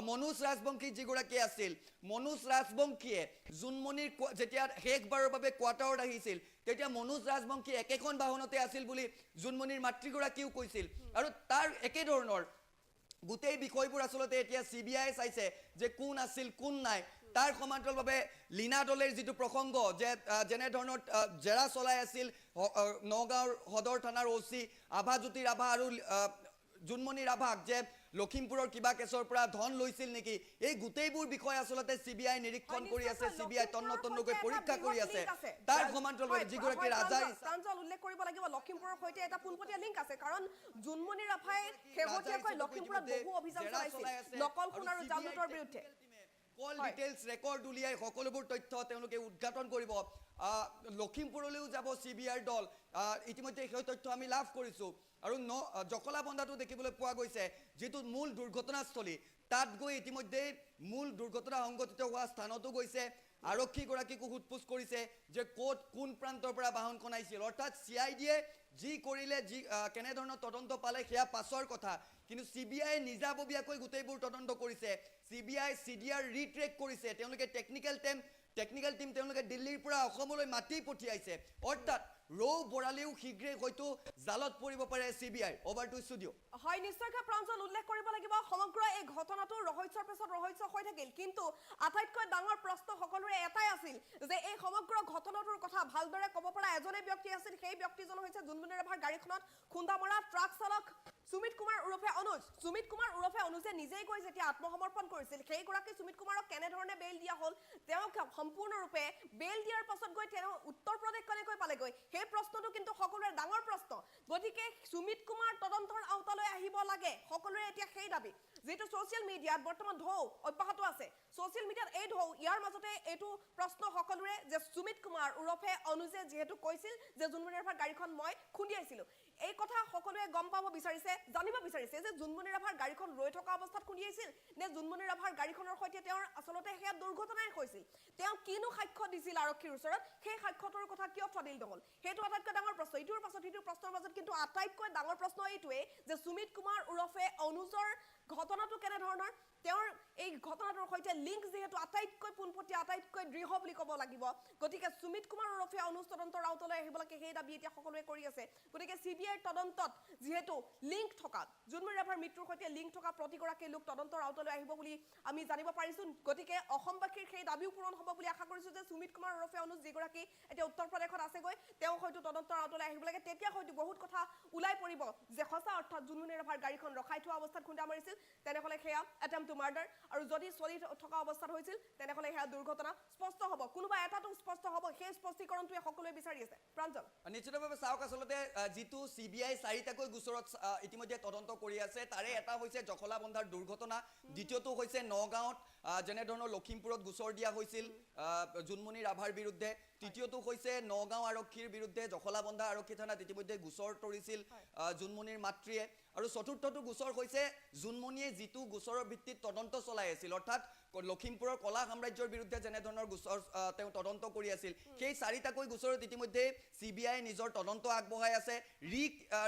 মনোজ ৰাজবংশী যিগৰাকী আছিল মনোজ ৰাজবংশীয়ে জুনমনিৰ যেতিয়া শেষবাৰৰ বাবে কোৱাৰ্টাৰত আহিছিল তেতিয়া মনোজ ৰাজবংশী একেখন বাহনতে আছিল বুলি জুনমনিৰ মাতৃগৰাকীও কৈছিল আৰু তাৰ একে ধৰণৰ গোটেই বিষয়বোৰ আচলতে এতিয়া চিবিআই চাইছে যে কোন আছিল কোন নাই তাৰ সমান্তৰালভাৱে লীনা দলেৰ যিটো প্ৰসংগ যে যেনে ধৰণৰ জেৰা চলাই আছিল নগাঁৱৰ সদৰ থানাৰ ওচি আভাজ্যোতি ৰাভা আৰু জুনমনি ৰাভাক যে লখিমপুৰৰ কিবা কেছৰ পৰা ধন লৈছিল নেকি এই গোটেইবোৰ বিষয় আচলতে চিবিআই নিৰীক্ষণ কৰি আছে চিবিআই তন্নকৈ পৰীক্ষা কৰি আছে তাৰ সমান্তৰালভাৱে যিগৰাকী ৰাজা প্ৰাঞ্জল উল্লেখ কৰিব লাগিব লখিমপুৰৰ সৈতে এটা পোনপটীয়া লিংক আছে কাৰণ জুনমনি ৰাভাই শেহতীয়াকৈ লখিমপুৰত বহু অভিযান চলাইছিল নকল সোণ আৰু জাল নোটৰ বিৰুদ্ধে কল ডিটেইলছ ৰেকৰ্ড উলিয়াই সকলোবোৰ তথ্য তেওঁলোকে উদ্ঘাটন কৰিব লখিমপুৰলৈও যাব চিবিআইৰ দল ইতিমধ্যে সেই তথ্য আমি লাভ কৰিছো আৰু জখলাবন্ধাটো দেখিবলৈ পোৱা গৈছে যিটো মূল দুৰ্ঘটনাস্থলী তাত গৈ ইতিমধ্যে মূল দুৰ্ঘটনা সংঘটিত হোৱা স্থানতো গৈছে আৰক্ষীগৰাকীকো সোধপোছ কৰিছে যে ক'ত কোন প্ৰান্তৰ পৰা বাহনখন আহিছিল অৰ্থাৎ চিআইডিয়ে যি কৰিলে যি কেনেধৰণৰ তদন্ত পালে সেয়া পাছৰ কথা কিন্তু চিবিআই নিজাববীয়াকৈ গোটেইবোৰ তদন্ত কৰিছে চিবিআই চিডিআৰ ৰিট্ৰেক কৰিছে তেওঁলোকে টেকনিকেল টিম তেওঁলোকে দিল্লীৰ পৰা অসমলৈ মাতি পঠিয়াইছে অৰ্থাৎ ৰৌ বৰালিও শীঘ্ৰে হয়তো জালত পৰিব পাৰে চিবিআই অভাৰ টু ষ্টুডিঅ' হয় নিশ্চয়কৈ প্ৰাঞ্জল উল্লেখ কৰিব লাগিব সমগ্ৰ এই ঘটনাটোৰ ৰহস্যৰ পিছত ৰহস্য হৈ থাকিল কিন্তু আটাইতকৈ ডাঙৰ প্ৰশ্ন সকলোৰে এটাই আছিল যে এই সমগ্ৰ ঘটনাটোৰ কথা ভালদৰে ক'ব পৰা এজনে ব্যক্তি আছিল সেই ব্যক্তিজন হৈছে জুনমনি ৰাভাৰ গাড়ীখনত খুন্দা মৰা ট্ৰাক চালক সুমিত কুমাৰ উৰফে অনুজে নিজেই গৈ যেতিয়া আত্মসমৰ্পণ কৰিছিল সেইগৰাকী সুমিত কুমাৰক কেনেধৰণে বেল দিয়া হ'ল তেওঁক সম্পূৰ্ণৰূপে বেল দিয়াৰ পাছত গৈ তেওঁ উত্তৰ প্ৰদেশ কেনেকৈ পালেগৈ সেই প্ৰশ্নটো কিন্তু সকলোৰে ডাঙৰ প্ৰশ্ন গতিকে সুমিত কুমাৰ তদন্তৰ আওতালৈ আহিব লাগে সকলোৰে এতিয়া সেই দাবী যেটো সোশ্যাল মিডিয়াত বৰ্তমান ঢৌ অব্যাহত আছে সোশ্যাল মিডিয়াত এই ঢৌ ইয়াৰ মাজতে এইটো প্ৰশ্ন সকলোৰে যে সুমিত কুমাৰ উৰফে অনুজে যেহেতু কৈছিল যে জুনমনি ৰাভাৰ গাড়ীখন মই খুন্দিয়াইছিলো এই কথা সকলোৱে গম পাব বিচাৰিছে জানিব বিচাৰিছে যে জুনমনি ৰাভাৰ গাড়ীখন ৰৈ থকা অৱস্থাত খুন্দিয়াইছিল নে জুনমনি ৰাভাৰ গাড়ীখনৰ সৈতে তেওঁৰ আসলতে হেয়া দুৰ্ঘটনাই হৈছিল তেওঁ কিনো সাক্ষ্য দিছিল আৰক্ষীৰ ওচৰত সেই সাক্ষ্যটোৰ কথা কিয় ফাদিল নহল সেইটো আটাইতকৈ ডাঙৰ প্ৰশ্ন ইটোৰ পাছত ইটোৰ প্ৰশ্নৰ মাজত কিন্তু আটাইতকৈ ডাঙৰ প্ৰশ্ন এইটোৱে যে সুমিত কুমাৰ উৰফে অনুজৰ ঘটনাটো কেনে ধৰণৰ তেওঁৰ এই ঘটনাটোৰ সৈতে লিংক যেহেতু আটাইতকৈ পোনপটীয়া আটাইতকৈ দৃঢ় বুলি ক'ব লাগিব গতিকে সুমিত কুমাৰ উৰফে অনুজ তদন্তৰ আওতালৈ আহিব লাগে সেই দাবী এতিয়া সকলোৱে কৰি আছে গতিকে CBI তদন্তত যেহেতু লিংক থকা জুনমনি ৰাভাৰ মৃত্যুৰ সৈতে লিংক থকা প্ৰতিগৰাকী লোক তদন্তৰ আওতালৈ আহিব বুলি আমি জানিব পাৰিছো গতিকে অসমবাসীৰ সেই দাবীও পূৰণ হ'ব বুলি আশা কৰিছো যে সুমিত কুমাৰ উৰফে অনুজ যিগৰাকী এতিয়া উত্তৰ প্ৰদেশত আছেগৈ তেওঁ হয়তো তদন্তৰ আওতালৈ আহিব লাগে তেতিয়া হয়তো বহুত কথা ওলাই পৰিব যে সঁচা অৰ্থাৎ জুনমনি ৰাভাৰ গাড়ীখন ৰখাই থোৱা অৱস্থাত খুন্দা মাৰিছিল তেনেহ'লে সেয়া এটেম্প টু মাৰ্ডাৰ আৰু যদি চলি থকা অৱস্থাত হৈছিল তেনেহ'লে সেয়া দুৰ্ঘটনা স্পষ্ট হ'ব কোনোবা এটাটো স্পষ্ট হ'ব সেই স্পষ্টীকৰণটোৱে সকলোৱে বিচাৰি আছে প্ৰাঞ্জল নিশ্চিতভাৱে চাওক আচলতে যিটো CBI 4টাকৈ গোচৰত ইতিমধ্যে তদন্ত কৰি আছে তাৰে এটা হৈছে জখলাবন্ধাৰ দুৰ্ঘটনা দ্বিতীয়টো হৈছে নগাঁৱত যেনে ধৰণৰ লখিমপুৰত গোচৰ দিয়া হৈছিল জুনমনি ৰাভাৰ বিৰুদ্ধে তৃতীয়টো হৈছে নগাঁও আৰক্ষীৰ বিৰুদ্ধে জখলাবন্ধা আৰক্ষী থানাত ইতিমধ্যে গোচৰ তৰিছিল জুনমনিৰ মাতৃয়ে আৰু চতুৰ্থটো গোচৰ হৈছে জুনমনিয়ে যিটো গোচৰৰ ভিত্তিত তদন্ত চলাই আছিল অৰ্থাৎ লখিমপুৰৰ কলা সাম্ৰাজ্যৰ বিৰুদ্ধে যেনে ধৰণৰ গোচৰ তেওঁ তদন্ত কৰি আছিল সেই 4টাকৈ গোচৰত ইতিমধ্যে CBI নিজৰ তদন্ত আগবঢ়াই আছে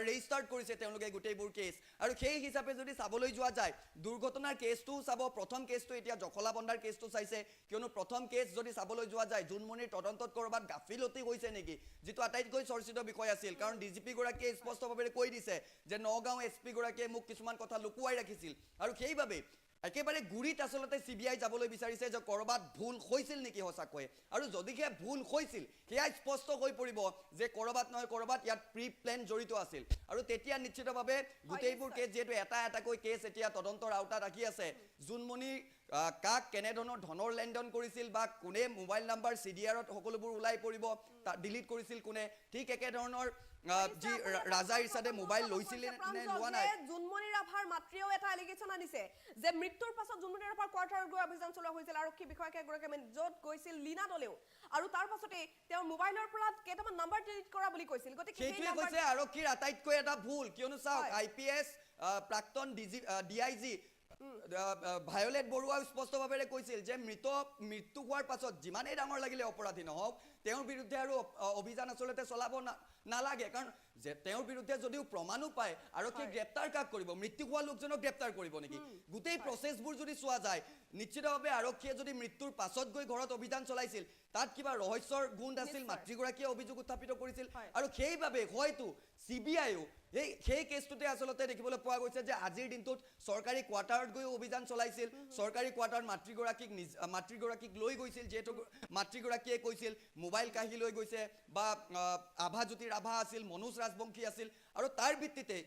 ৰেজিষ্টাৰ্ড কৰিছে তেওঁলোকে গোটেইবোৰ কেছ আৰু সেই হিচাপে যদি চাবলৈ যোৱা যায় দুৰ্ঘটনাৰ কেছটো চাব প্ৰথম কেছটো এতিয়া জখলাবন্ধাৰ কেছটো চাইছে কিয়নো প্ৰথম কেছ যদি চাবলৈ যোৱা যায় জুনমনিৰ তদন্তত কৰবাত গাফিলতি হৈছে নেকি যেটো আটাইতকৈ চৰ্চিত বিষয় আছিল কাৰণ DGP গৰাকীয়ে স্পষ্টভাৱে কৈ দিছে যে নগাঁও SP গৰাকীয়ে মোক কিছুমান কথা লুকুৱাই ৰাখিছিল আৰু সেইভাবে একেবাৰে গুৰিত আচলতে CBI যাবলৈ বিচাৰিছে যে কৰবাত ভুল হৈছিল নেকি হসাকৈ আৰু যদিহে ভুল হৈছিল সেয়া স্পষ্ট হৈ পৰিব যে কৰবাত নহয় কৰবাত ইয়াত প্ৰি প্ল্যান জড়িত আছিল আৰু তেতিয়া নিশ্চিতভাৱে গোটেইবোৰ কেছ যেটো এটাকৈ কেছ এতিয়া তদন্তৰ আওতাত ৰাখি আছে জুনমনি কাক কেনে ধৰণৰ ধনৰ লেনদেন কৰিছিল বা কোনে মোবাইল নাম্বাৰ CDRত সকলোবোৰ ওলাই পৰিব ডিলিট কৰিছিল কোনে ঠিক একে ধৰণৰ জি ৰাজা ইৰছাদে মোবাইল লৈছিল নে লোৱা নাই জুনমনি ৰাভাৰ মাতৃও এটা এলিগেশন আনিছে যে মৃত্যুৰ পাছত জুনমনি ৰাভাৰ কোৱাৰ্টাৰত গৈ অভিযান চলোৱা হৈছিল আৰক্ষী বিষয়াকে গৰাকী য'ত গৈছিল লীনা দলেও আৰু তাৰ পাছতে তেওঁ মোবাইলৰ পৰা কেইটামান নাম্বাৰ ডিলিট কৰা বুলি কৈছিল গতিকে সেইটোৱে কৈছে আৰক্ষীৰ আটাইতকৈ এটা ভুল কিয়নো চাওক IPS প্ৰাক্তন DIG ভায়োলেট বৰুৱা স্পষ্টভাৱে কৈছিল যে মৃত্যু হোৱাৰ পাছত যিমানেই ডাঙৰ লাগিলে অপৰাধী নহওক তেওঁৰ বিৰুদ্ধে আৰু অভিযান আচলতে চলাব নালাগে কাৰণ যে তেওঁৰ বিৰুদ্ধে যদিও প্ৰমাণো পায় আৰক্ষী গ্ৰেপ্তাৰ কাক কৰিব মৃত্যু হোৱা লোকজনক গ্ৰেপ্তাৰ কৰিব নেকি গোটেই প্ৰসেছবোৰ যদি চোৱা যায় নিশ্চিতভাৱে আৰক্ষীয়ে যদি মৃত্যুৰ পাছত গৈ ঘৰত অভিযান চলাইছিল তাত কিবা ৰহস্যৰ গুণ আছিল মাতৃগৰাকীয়ে অভিযোগ উত্থাপিত কৰিছিল আৰু সেইভাৱে হয়তো CBIও সেই কেছটোতে আচলতে দেখিবলৈ পোৱা গৈছে যে আজিৰ দিনটোত চৰকাৰী কোৱাৰ্টাৰত গৈ অভিযান চলাইছিল চৰকাৰী কোৱাৰ্টাৰত মাতৃগৰাকীক লৈ গৈছিল যেহেতু মাতৃগৰাকীয়ে কৈছিল মোবাইল কাহি লৈ গৈছে বা আভাজ্যোতিৰ আভা আছিল মনোজ ৰাজবংশী আছিল আৰু তাৰ ভিত্তিতে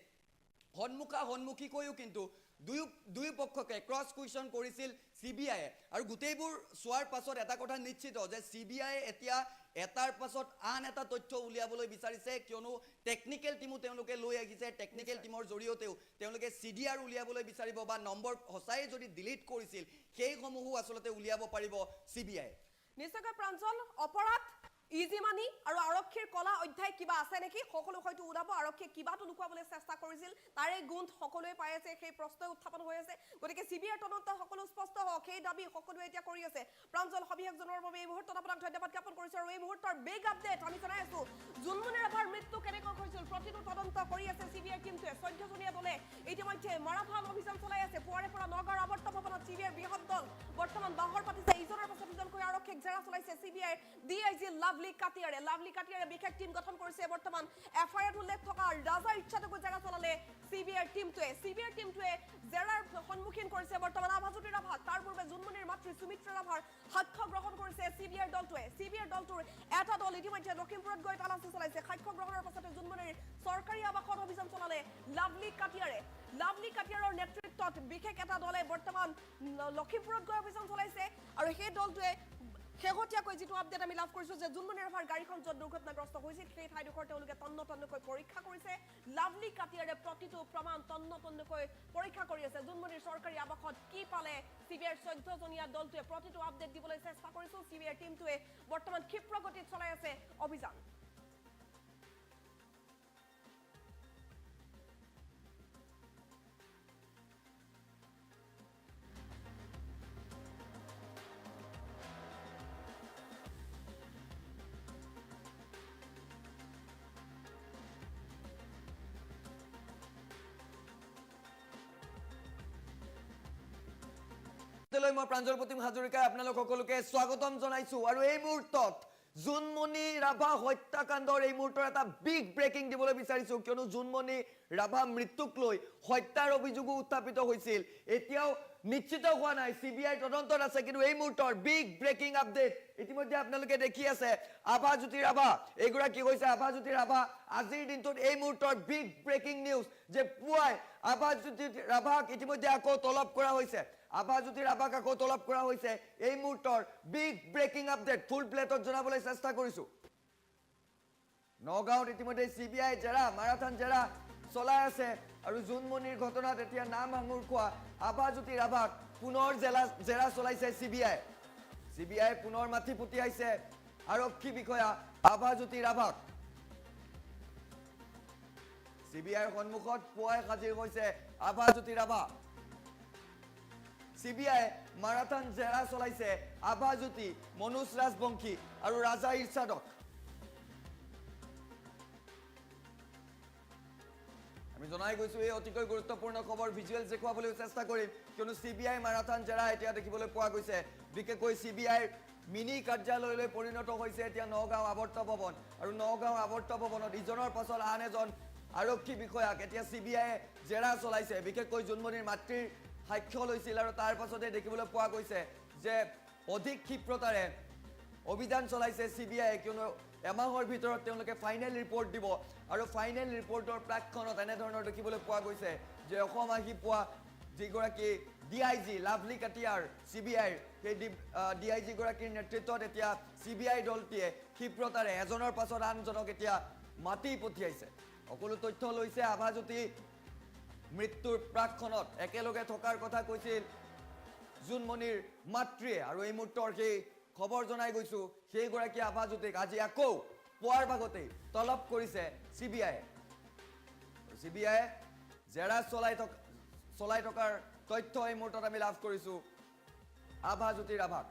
সন্মুখীকৈও কিন্তু দুই পক্ষকে ক্ৰছ কুৱেশ্যন কৰিছিল CBI আৰু গোটেইবোৰ চোৱাৰ পাছত এটা কথা নিশ্চিত যে CBI এতিয়া এটাৰ পাছত আন এটা তথ্য উলিয়াবলৈ বিচাৰিছে কিয়নো টেকনিক্যাল টিমো তেওঁলোকে লৈ আহিছে টেকনিক্যাল টিমৰ জৰিয়তেও তেওঁলোকে CDR উলিয়াবলৈ বিচাৰিব বা নম্বৰ হসাই যদি ডিলিট কৰিছিল সেই সমূহো আচলতে উলিয়াব পাৰিব CBI নিশ্চয়কৈ প্ৰাঞ্জল অপৰাধ ইজি মানি আৰু আৰক্ষীৰ কলা অধ্যায় কিবা আছে নেকি সকলো হয়তো উলাব আৰক্ষীয়ে কিবাটো লুকুৱাবলৈ চেষ্টা কৰিছিল তাৰে গুণ সকলোৱে পাই আছে সেই প্ৰশ্ন উত্থাপন হৈ আছে গতিকে CBI তদন্ত সকলো স্পষ্ট হওক সেই দাবী সকলোৱে এতিয়া কৰি আছে প্ৰাঞ্জল সবিশেষ জনোৱাৰ বাবে এই মুহূৰ্তত আপোনাক ধন্যবাদ জ্ঞাপন কৰিছো আৰু এই মুহূৰ্তৰ বিগ আপডেট আমি জনাই আছো জুনমনি ৰাভাৰ মৃত্যু কেনেকৈ হৈছিল প্ৰতিটো তদন্ত কৰি আছে CBI টিমটোৱে 14জনীয়া দলে ইতিমধ্যে মাৰাথন অভিযান চলাই আছে পুৱাৰে পৰা নগৰ আৱৰ্ত ভৱনত CBI বৃহৎ দল বৰ্তমান বাহৰ পাতিছে ইজনৰ পাছত ইজনকৈ আৰক্ষীক জেৰা চলাইছে CBI DIG লাভলি কাটিয়াৰে বিশেষ টিম গঠন কৰিছে বৰ্তমান FIR উল্লেখ থকা ৰাজা ইচ্ছাতকৈ জেৰা চলালে CBI টিমটোৱে জেৰাৰ সন্মুখীন কৰিছে বৰ্তমান আভাজ্যোতিৰ আভাক সুমিত্ৰা ৰাভাৰ সাক্ষ্য গ্ৰহণ কৰিছে চিবিআইৰ দলটোৱে চিবিআইৰ দলটোৰ এটা দল ইতিমধ্যে লখিমপুৰত গৈ তালাচী চলাইছে সাক্ষ্য গ্ৰহণৰ পাছতে জোনমনিৰ চৰকাৰী আৱাসত অভিযান চলালে লাভলী কাটিয়াৰৰ নেতৃত্বত বিশেষ এটা দলে বৰ্তমান লখিমপুৰত গৈ অভিযান চলাইছে আৰু সেই দলটোৱে শেহতীয়াকৈ যিটো আপডেট আমি লাভ কৰিছো যে জোনমনি ৰাভাৰ গাড়ীখন য'ত দুৰ্ঘটনাগ্ৰস্ত হৈছিল সেই ঠাইডোখৰ তেওঁলোকে তন্নতন্নকৈ পৰীক্ষা কৰিছে লাভলী কাটিয়াৰে প্ৰতিটো প্ৰমাণ তন্নতন্নকৈ পৰীক্ষা কৰি আছে জোনমনিৰ চৰকাৰী আৱাসত কি পালে চিবিআইৰ 14জনীয়া দলটোৱে প্ৰতিটো আপডেট দিবলৈ চেষ্টা কৰিছো চিবিআইৰ টিমটোৱে বৰ্তমান ক্ষিপ্ৰ গতিত চলাই আছে অভিযান মই প্ৰাঞ্জল প্ৰতিম হাজৰিকাই আপোনালোক সকলোকে স্বাগতম জনাইছো আৰু এই মুহূৰ্তত জোনমনি ৰাভা হত্যাকাণ্ডৰ এই মুহূৰ্তৰ এটা বিগ ব্ৰেকিং দিবলৈ বিচাৰিছো কিয়নো জোনমনি ৰাভা মৃত্যুক লৈ হত্যাৰ অভিযোগো উত্থাপিত হৈছিল এতিয়াও নিশ্চিত হোৱা নাই চিবিআই তদন্তত আছে কিন্তু এই মুহূৰ্তৰ বিগ ব্ৰেকিং আপডেট ইতিমধ্যে আপোনালোকে দেখি আছে আভাজ্যোতি ৰাভা এগৰাকী হৈছে আভাজ্যোতি ৰাভা আজিৰ দিনটোত এই মুহূৰ্তৰ বিগ ব্ৰেকিং নিউজ যে পুৱাই আভাজ্যোতি ৰাভাক ইতিমধ্যে আকৌ তলব কৰা হৈছে আভাজ্যোতি ৰাভাক আকৌ তলব কৰা হৈছে এই মুহূৰ্তৰ বিগ ব্ৰেকিং আপডেট ফুল প্লেটত জনাবলৈ চেষ্টা কৰিছো নগাঁৱত ইতিমধ্যে চিবিআই জেৰা মাৰাথান জেৰা চলাই আছে আৰু জোনমনিৰ ঘটনাত এতিয়া নাম আঙুৰ খোৱা আভাজ্যোতি ৰাভাক পুনৰ জেৰা চলাইছে চিবিআই পুনৰ মাথি পঠিয়াইছে আৰক্ষী বিষয়া আভাজ্যোতি ৰাভাক চিবিআইৰ সন্মুখত পুৱাই হাজিৰ হৈছে আভাজ্যোতি ৰাভা চিবিআই মাৰাথান জেৰা চলাইছে আভাজ্যোতি মনোজ ৰাজবংশী আৰু ৰাজা ইৰছাদক আমি জনাই গৈছো এই অতিকৈ গুৰুত্বপূৰ্ণ খবৰ ভিজুৱেলছ দেখুৱাবলৈ চেষ্টা কৰিম কিয়নো চিবিআই মাৰাথান জেৰা এতিয়া দেখিবলৈ পোৱা গৈছে বিশেষকৈ চিবিআইৰ মিনি কাৰ্যালয়লৈ পৰিণত হৈছে এতিয়া নগাঁও আৱৰ্ত ভৱন আৰু নগাঁও আৱৰ্ত ভৱনত ইজনৰ পাছত আন এজন আৰক্ষী বিষয়াক এতিয়া চিবিআইয়ে জেৰা চলাইছে বিশেষকৈ জোনমনিৰ মাতৃৰ সাক্ষ্য লৈছিল আৰু তাৰ পাছতে দেখিবলৈ পোৱা গৈছে যে অধিক ক্ষিপ্ৰতাৰে অভিযান চলাইছে চিবিআইয়ে কিয়নো এমাহৰ ভিতৰত তেওঁলোকে ফাইনেল ৰিপৰ্ট দিব আৰু ফাইনেল ৰিপৰ্টৰ প্ৰাক্ষণত এনেধৰণৰ দেখিবলৈ পোৱা গৈছে যে অসম আহি পোৱা যিগৰাকী ডিআইজি লাভলী কাটিয়াৰ চিবিআইৰ সেই ডিআইজি গৰাকীৰ নেতৃত্বত এতিয়া চিবিআই দলটিয়ে ক্ষিপ্ৰতাৰে এজনৰ পাছত আনজনক এতিয়া মাতি পঠিয়াইছে সকলো তথ্য লৈছে আভাজ্যোতি মৃত্যুৰ প্ৰাক্ষণত একেলগে থকাৰ কথা কৈছিল জোনমনিৰ মাতৃয়ে আৰু এই মুহূৰ্তৰ সেই খবৰ জনাই গৈছো সেইগৰাকী আভাজ্যোতিক আজি আকৌ পুৱাৰ ভাগতেই তলব কৰিছে চিবিআইয়ে জেৰা চলাই থকাৰ তথ্য এই মুহূৰ্তত আমি লাভ কৰিছো আভাজ্যোতি ৰাভাক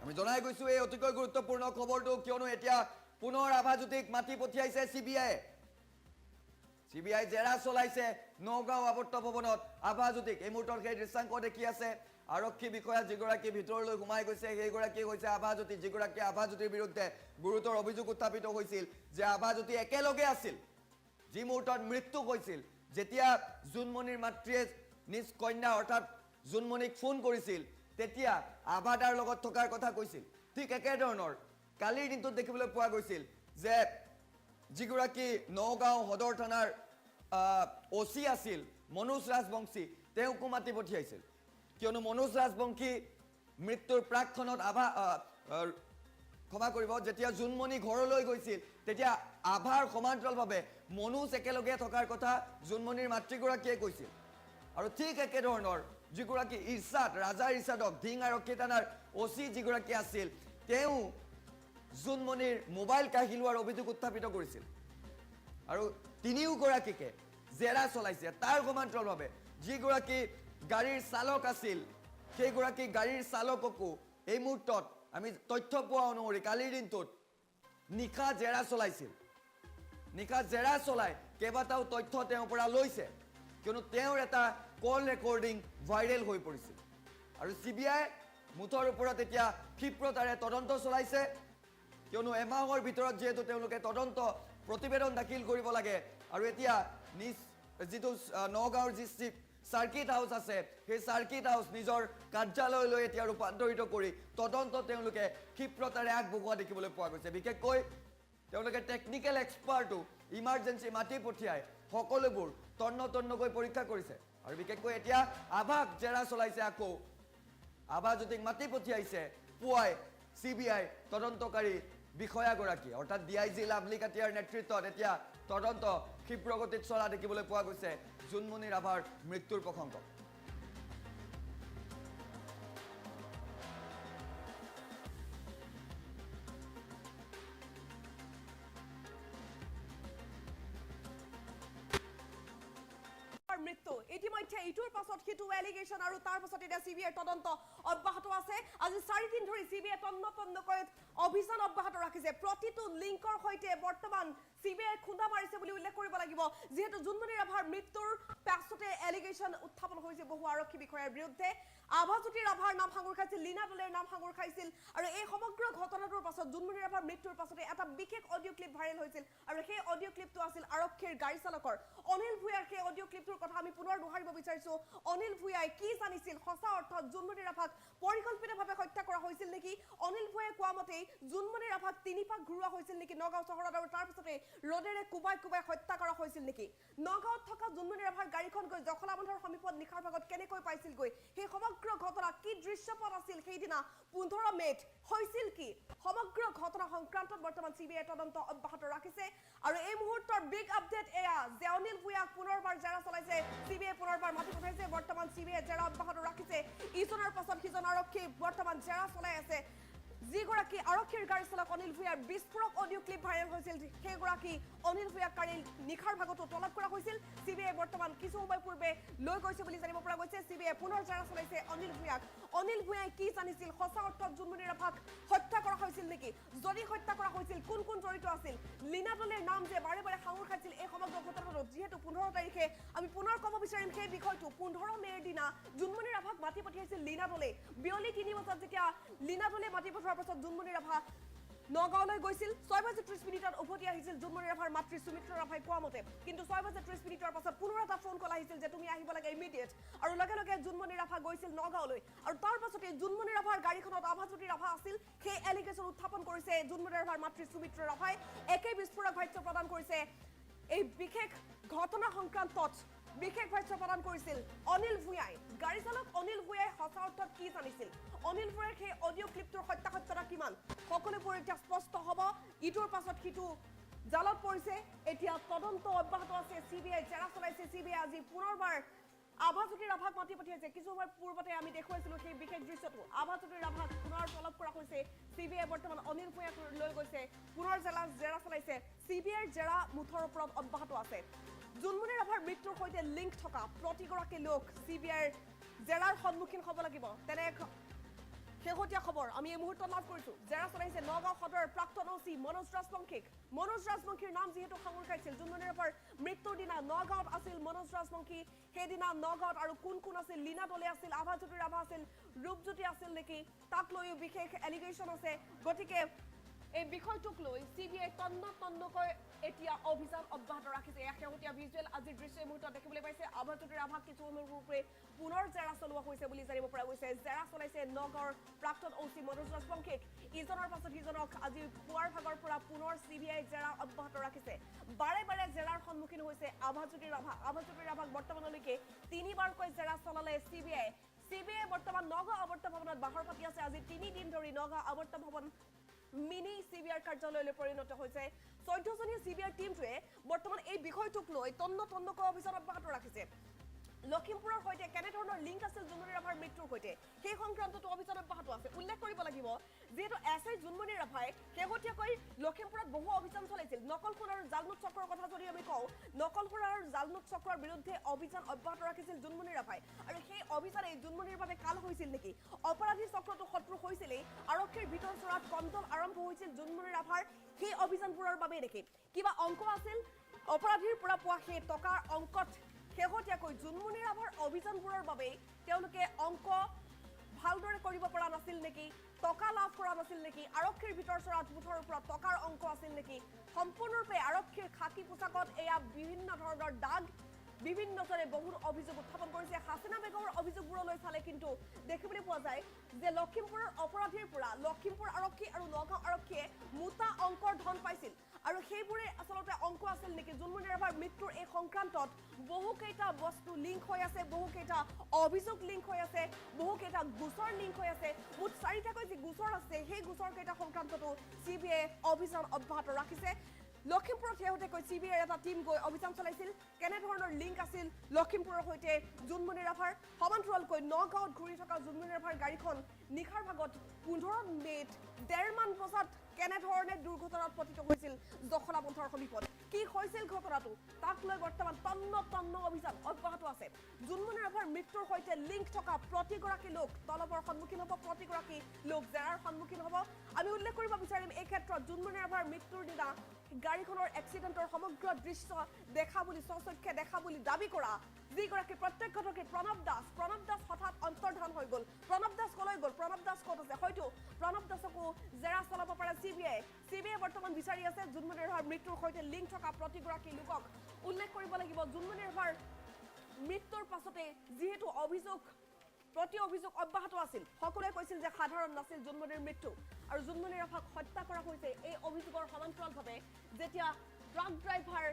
আমি জনাই গৈছো এই অতিকৈ গুৰুত্বপূৰ্ণ খবৰটো কিয়নো এতিয়া পুনৰ আভাজ্যোতিক মাতি পঠিয়াইছে চিবিআই জেৰা চলাইছে নগাঁও আৱৰ্ত ভৱনত আভাজ্যোতিক এই মুহূৰ্তৰ সেই দৃশ্যাংক দেখি আছে আৰক্ষী বিষয়া যিগৰাকী ভিতৰলৈ সোমাই গৈছে সেইগৰাকী হৈছে আভাজ্যোতি যিগৰাকী আভাজ্যোতিৰ বিৰুদ্ধে গুৰুতৰ অভিযোগ উত্থাপিত হৈছিল যে আভাজ্যোতি একেলগে আছিল যি মুহূৰ্তত মৃত্যু হৈছিল যেতিয়া জোনমনিৰ মাতৃয়ে নিজ কন্যা অৰ্থাৎ জোনমনিক ফোন কৰিছিল তেতিয়া আভাদাৰ লগত থকাৰ কথা কৈছিল ঠিক একেধৰণৰ কালিৰ দিনটোত দেখিবলৈ পোৱা গৈছিল যে যিগৰাকী নগাঁও সদৰ থানাৰ ওসি আছিল মনোজ ৰাজবংশী তেওঁকো মাতি পঠিয়াইছিল কিয়নো মনোজ ৰাজবংশী মৃত্যুৰ প্ৰাক্ষণত ক্ষমা কৰিব যেতিয়া জোনমনি ঘৰলৈ গৈছিল তেতিয়া আভাৰ সমান্তৰালভাৱে মনোজ একেলগে থকাৰ কথা জোনমনিৰ মাতৃগৰাকীয়ে কৈছিল আৰু ঠিক একেধৰণৰ যিগৰাকী ইৰছাদ ৰাজা ইৰছাদক ধিং আৰক্ষী থানাৰ ওসি যিগৰাকী আছিল তেওঁ জোনমনিৰ মোবাইল কাঢ়ি লোৱাৰ অভিযোগ উত্থাপিত কৰিছিল আৰু তিনিওগৰাকীকে জেৰা চলাইছে তাৰ সমান্তৰালভাৱে যিগৰাকী গাড়ীৰ চালক আছিল সেইগৰাকী গাড়ীৰ চালককো এই মুহূৰ্তত আমি তথ্য পোৱা অনুসৰি কালিৰ দিনটোত নিশা জেৰা চলাইছিল নিশা জেৰা চলাই কেইবাটাও তথ্য তেওঁৰ পৰা লৈছে কিয়নো তেওঁৰ এটা কল ৰেকৰ্ডিং ভাইৰেল হৈ পৰিছিল আৰু চিবিআই মুঠৰ ওপৰত এতিয়া ক্ষিপ্ৰতাৰে তদন্ত চলাইছে কিয়নো এমাহৰ ভিতৰত যেহেতু তেওঁলোকে তদন্ত প্ৰতিবেদন দাখিল কৰিব লাগে আৰু এতিয়া নিজ যিটো নগাঁৱৰ যি সাৰ্কিট হাউস আছে সেই সাৰ্কিট হাউস নিজৰ কাৰ্যালয়লৈ এতিয়া ৰূপান্তৰিত কৰি তদন্ত তেওঁলোকে ক্ষিপ্ৰতাৰে আগবঢ়োৱা দেখিবলৈ পোৱা গৈছে বিশেষকৈ তেওঁলোকে টেকনিক্যাল এক্সপাৰ্টো ইমাৰ্জেন্সি মাতি পঠিয়াই সকলোবোৰ তন্নকৈ পৰীক্ষা কৰিছে আৰু বিশেষকৈ এতিয়া আভাক জেৰা চলাইছে আকৌ আভাজ্যোতিক মাতি পঠিয়াইছে পুৱাই CBI তদন্তকাৰী বিষয়াগৰাকী অৰ্থাৎ DIG লাভলী কাটিয়াৰ নেতৃত্বত এতিয়া তদন্ত ক্ষিপ্ৰগতিত চলা দেখিবলৈ পোৱা গৈছে জুনমণি ৰাভাৰ মৃত্যুৰ প্ৰসংগ মৃত্যু ইতিমধ্যে ইটোৰ পাছত সিটো এলিগেশন আৰু তাৰ পাছত এটা CBI তদন্ত অব্যাহত আছে আজি 4 দিন ধৰি CBI তন্নকৈ অভিযান অব্যাহত ৰাখিছে প্ৰতিটো লিংকৰ সৈতে বৰ্তমান CBI খুন্দা মাৰিছে বুলি উল্লেখ কৰিব লাগিব যেহেতু জুনমণি ৰাভাৰ মৃত্যুৰ পাছতে এলিগেশন উত্থাপন হৈছে বহু আৰক্ষী বিষয়াৰ বিৰুদ্ধে আভাজ্যোতি ৰাভাৰ নাম সাঙুৰ খাইছিল লীনা দলেৰ নাম সাঙুৰ খাইছিল আৰু এই সমগ্ৰ ঘটনাটোৰ পাছত জুনমণি ৰাভাৰ মৃত্যুৰ পাছতে এটা বিশেষ অডিও ক্লিপ ভাইৰেল হৈছিল আৰু সেই অডিও ক্লিপটো আছিল আৰক্ষীৰ গাড়ী চালকৰ অনিল ভূঞাৰ সেই অডিও ক্লিপটোৰ কথা আমি পুনৰ দোহাৰিব বিচাৰিছো অনিল ভূঞাই কি জানিছিল সঁচা অৰ্থত জুনমণি ৰাভাক পৰিকল্পিতভাৱে হত্যা কৰা হৈছিল নেকি অনিল ভূঞাই কোৱা মতে জুনমণি ৰাভাক তিনিপাক ঘূৰোৱা হৈছিল নেকি নগাঁও চহৰত আৰু তাৰ পিছতে ৰডেৰে কুবাই হত্যা কৰা হৈছিল নেকি নগাঁৱত থকা জুনমণি ৰাভাৰ গাড়ীখন গৈ জখলাবন্ধৰ সমীপত নিশাৰ ভাগত কেনেকৈ পাইছিল গৈ সেই সমগ্ৰ ঘটনা কি দৃশ্যপট আছিল সেইদিনা 15 মেত হৈছিল কি সমগ্ৰ ঘটনা সংক্ৰান্তত বৰ্তমান CBI তদন্ত অব্যাহত ৰাখিছে আৰু এই মুহূৰ্তৰ বিগ আপডেট এয়া যে অনিল ভূঞাক পুনৰবাৰ জেৰা চলাইছে CBI পুনৰবাৰ মাতি পঠাইছে বৰ্তমান CBI জেৰা অব্যাহত ৰাখিছে ইজনৰ পাছত সিজন আৰক্ষী বৰ্তমান জেৰা চলাই আছে যিগৰাকী আৰক্ষীৰ গাড়ী চালক অনিল ভূঞাৰ বিস্ফোৰক অডিও ক্লিপ ভাইৰেল হৈছিল সেইগৰাকী অনিল ভূঞাক কালি নিশাৰ ভাগতো তলব কৰা হৈছিল CBI বৰ্তমান কিছু সময় পূৰ্বে লৈ গৈছে বুলি জানিব পৰা গৈছে CBI পুনৰ জেৰা চলাইছে অনিল ভূঞাক অনিল ভূঞাই কি জানিছিল সঁচা অৰ্থত জুনমণি ৰাভাক হত্যা কৰা হৈছিল নেকি যদি হত্যা কৰা হৈছিল কোন কোন জড়িত আছিল লীনা দলেৰ নাম যে বাৰে বাৰে সাঙুৰ খাইছিল এই সমগ্ৰ ঘটনাটোত যিহেতু 15 তাৰিখে আমি পুনৰ ক'ব বিচাৰিম সেই বিষয়টো 15 মেৰ দিনা জুনমণি ৰাভাক মাতি পঠিয়াইছিল লীনা দলে বিয়লি 3 বজাত যেতিয়া লীনা দলে মাতি পঠোৱাৰ পাছত জুনমণি ৰাভা নগাঁৱলৈ গৈছিল 6:30 উভতি আহিছিল জুনমণি ৰাভাৰ মাতৃ সুমিত্ৰা ৰাভাই কোৱা মতে কিন্তু 6:30 পাছত পুনৰ এটা ফোন কল আহিছিল যে তুমি আহিব লাগে ইমিডিয়েট আৰু লগে লগে জুনমণি ৰাভা গৈছিল নগাঁৱলৈ আৰু তাৰ পাছতে জুনমণি ৰাভাৰ গাড়ীখনত আভাজ্যোতি ৰাভা আছিল সেই এলিগেশন উত্থাপন কৰিছে জুনমণি ৰাভাৰ মাতৃ সুমিত্ৰা ৰাভাই একে বিস্ফোৰক ভাষ্য প্ৰদান কৰিছে এই বিশেষ ঘটনা সংক্ৰান্তত বিশেষ ভাষ্য প্ৰদান কৰিছিল অনিল ভূঞাই গাড়ী চালক অনিল ভূঞাই সঁচা অৰ্থত কি জানিছিল অনিল ভূঞাৰ সেই অডিও ক্লিপটোৰ সত্যাসত্যতা কিমান সকলোবোৰ এতিয়া স্পষ্ট হ'ব ইটোৰ পাছত সিটো জালত পৰিছে এতিয়া তদন্ত অব্যাহত আছে CBI জেৰা চলাইছে CBI আজি পুনৰবাৰ আভাজ্যোতি ৰাভাক মাতি পঠিয়াইছে কিছু সময় পূৰ্বতে আমি দেখুৱাইছিলো সেই বিশেষ দৃশ্যটো আভাজ্যোতি ৰাভাক পুনৰ তলব কৰা হৈছে CBI বৰ্তমান অনিল ভূঞাক লৈ গৈছে পুনৰ জেৰা চলাইছে CBIৰ জেৰা মুঠৰ ওপৰত অব্যাহত আছে জুনমণি ৰাভাৰ মৃত্যুৰ সৈতে লিংক থকা প্ৰতিগৰাকী লোক CBIৰ জেৰাৰ সন্মুখীন হ'ব লাগিব তেনে শেহতীয়া খবৰ আমি এই মুহূৰ্তত লাভ কৰিছো জেৰা চলাইছে নগাঁও সদৰৰ প্ৰাক্তন OC মনোজ ৰাজবংশীৰ নাম যিহেতু সাঙুৰ খাইছিল জুনমণি ৰাভাৰ মৃত্যুৰ দিনা নগাঁৱত আছিল মনোজ ৰাজবংশী সেইদিনা নগাঁৱত আৰু কোন কোন আছিল লীনা দলে আছিল আভাজ্যোতি ৰাভা আছিল ৰূপজ্যোতি আছিল নেকি তাক লৈও বিশেষ এলিগেশন আছে গতিকে এই বিষয়টোক লৈ CBI তন্নকৈ এতিয়া অভিযান অব্যাহত ৰাখিছে এয়া শেহতীয়া ভিজুৱেল আজিৰ দৃশ্য মুহূৰ্তত দেখিবলৈ পাইছে আভাজ্যোতি ৰাভাক কিছু সময়ৰ পূৰ্বে পুনৰ জেৰা চলোৱা হৈছে বুলি জানিব পৰা গৈছে জেৰা চলাইছে নগাঁৱৰ প্ৰাক্তন OC মনোজ ৰাজবংশীক ইজনৰ পাছত সিজনক আজি পুৱাৰ ভাগৰ পৰা পুনৰ CBI জেৰা অব্যাহত ৰাখিছে বাৰে বাৰে জেৰাৰ সন্মুখীন হৈছে আভাজ্যোতি ৰাভাক বৰ্তমানলৈকে 3বাৰকৈ জেৰা চলালে CBI বৰ্তমান নগাঁও আৱৰ্ত ভৱনত বাহৰ পাতি আছে আজি 3 দিন ধৰি নগাঁও আৱৰ্ত ভৱন মিনি CBI কাৰ্যালয়লৈ পৰিণত হৈছে 14জনীয়া CBI টিমটোৱে বৰ্তমান এই বিষয়টোক লৈ তন্নকৈ অভিযান অব্যাহত ৰাখিছে লখিমপুৰৰ সৈতে কেনে ধৰণৰ লিংক আছিল জুনমণি ৰাভাৰ মৃত্যুৰ সৈতে সেই সংক্ৰান্তটো অভিযান অব্যাহত আছে উল্লেখ কৰিব লাগিব যেহেতু SI জুনমণি ৰাভাই শেহতীয়াকৈ লখিমপুৰত বহু অভিযান চলাইছিল নকলপুৰ আৰু জালনোট চক্ৰৰ কথা যদি আমি কওঁ নকলপুৰ আৰু জালনোট চক্ৰৰ বিৰুদ্ধে অভিযান অব্যাহত ৰাখিছিল জুনমণি ৰাভাই আৰু সেই অভিযানে জুনমণিৰ বাবে কাল হৈছিল নেকি অপৰাধী চক্ৰটো শত্ৰু হৈছিলেই আৰক্ষীৰ ভিতৰ চৰাত কন্দল আৰম্ভ হৈছিল জুনমণি ৰাভাৰ সেই অভিযানবোৰৰ বাবে নেকি কিবা অংক আছিল অপৰাধীৰ পৰা পোৱা সেই টকাৰ অংকত শেহতীয়াকৈ জুনমণি ৰাভাৰ অভিযানবোৰৰ বাবে তেওঁলোকে অংক ভালদৰে কৰিব পৰা নাছিল নেকি টকা লাভ কৰা নাছিল নেকি আৰক্ষীৰ ভিতৰ চৰাত মুঠৰ ওপৰত টকাৰ অংক আছিল নেকি সম্পূৰ্ণৰূপে আৰক্ষীৰ খাকী পোছাকত এয়া বিভিন্ন ধৰণৰ দাগ বিভিন্নজনে বহু অভিযোগ উত্থাপন কৰিছে হাসিনা বেগমৰ অভিযোগবোৰলৈ চালে কিন্তু দেখিবলৈ পোৱা যায় যে লখিমপুৰৰ অপৰাধীৰ পৰা লখিমপুৰ আৰক্ষী আৰু নগাঁও আৰক্ষীয়ে মোটা অংকৰ ধন পাইছিল আৰু সেইবোৰে আচলতে অংক আছিল নেকি জুনমণি ৰাভাৰ মৃত্যুৰ এই সংক্ৰান্তত বহুকেইটা বস্তু লিংক হৈ আছে বহুকেইটা অভিযোগ লিংক হৈ আছে বহুকেইটা গোচৰ লিংক হৈ আছে মুঠ 4টাকৈ যি গোচৰ আছে সেই গোচৰকেইটা সংক্ৰান্ততো সিবিআই অভিযান অব্যাহত ৰাখিছে লখিমপুৰত শেহতীয়াকৈ সিবিআইৰ এটা টিম গৈ অভিযান চলাইছিল কেনে ধৰণৰ লিংক আছিল লখিমপুৰৰ সৈতে জুনমণি ৰাভাৰ সমান্তৰালকৈ নগাঁৱত ঘূৰি থকা জুনমণি ৰাভাৰ গাড়ীখন নিশাৰ ভাগত 15 মে'ত 1:30 মান বজাত কেনে ধৰণে দুৰ্ঘটনাত পতিত হৈছিল জখলা পন্থৰ সমীপত কি হৈছিল ঘটনাটো তাক লৈ বৰ্তমান তন্ন অভিযান অব্যাহত আছে জুনমণি ৰাভাৰ মৃত্যুৰ সৈতে লিংক থকা প্ৰতিগৰাকী লোক তলবৰ সন্মুখীন হ'ব প্ৰতিগৰাকী লোক জেৰাৰ সন্মুখীন হ'ব আমি উল্লেখ কৰিব বিচাৰিম এই ক্ষেত্ৰত জুনমণি ৰাভাৰ মৃত্যুৰ দিনা গাড়ীখনৰ এক্সিডেণ্টৰ সমগ্ৰ দৃশ্য দেখা বুলি স্বচক্ষে দেখা বুলি দাবী কৰা যিগৰাকী প্ৰত্যক্ষদৰ্শী প্ৰণৱ দাস হঠাৎ অন্তৰ্ধান হৈ গ'ল প্ৰণৱ দাস কলৈ গ'ল প্ৰণৱ দাস ক'ত আছে হয়তো প্ৰণৱ দাসকো জেৰা চলাব পাৰে সিবিআই বৰ্তমান বিচাৰি আছে জুনমণি ৰাভাৰ মৃত্যুৰ সৈতে লিংক থকা প্ৰতিগৰাকী লোকক উল্লেখ কৰিব লাগিব জুনমণি ৰাভাৰ মৃত্যুৰ পাছতে যিহেতু প্ৰতি অভিযোগ অব্যাহত আছিল সকলোৱে কৈছিল যে সাধাৰণ নাছিল জুনমণিৰ মৃত্যু আৰু জুনমণি ৰাভাক হত্যা কৰা হৈছে এই অভিযোগৰ সমান্তৰালভাৱে যেতিয়া ট্ৰাক ড্ৰাইভাৰ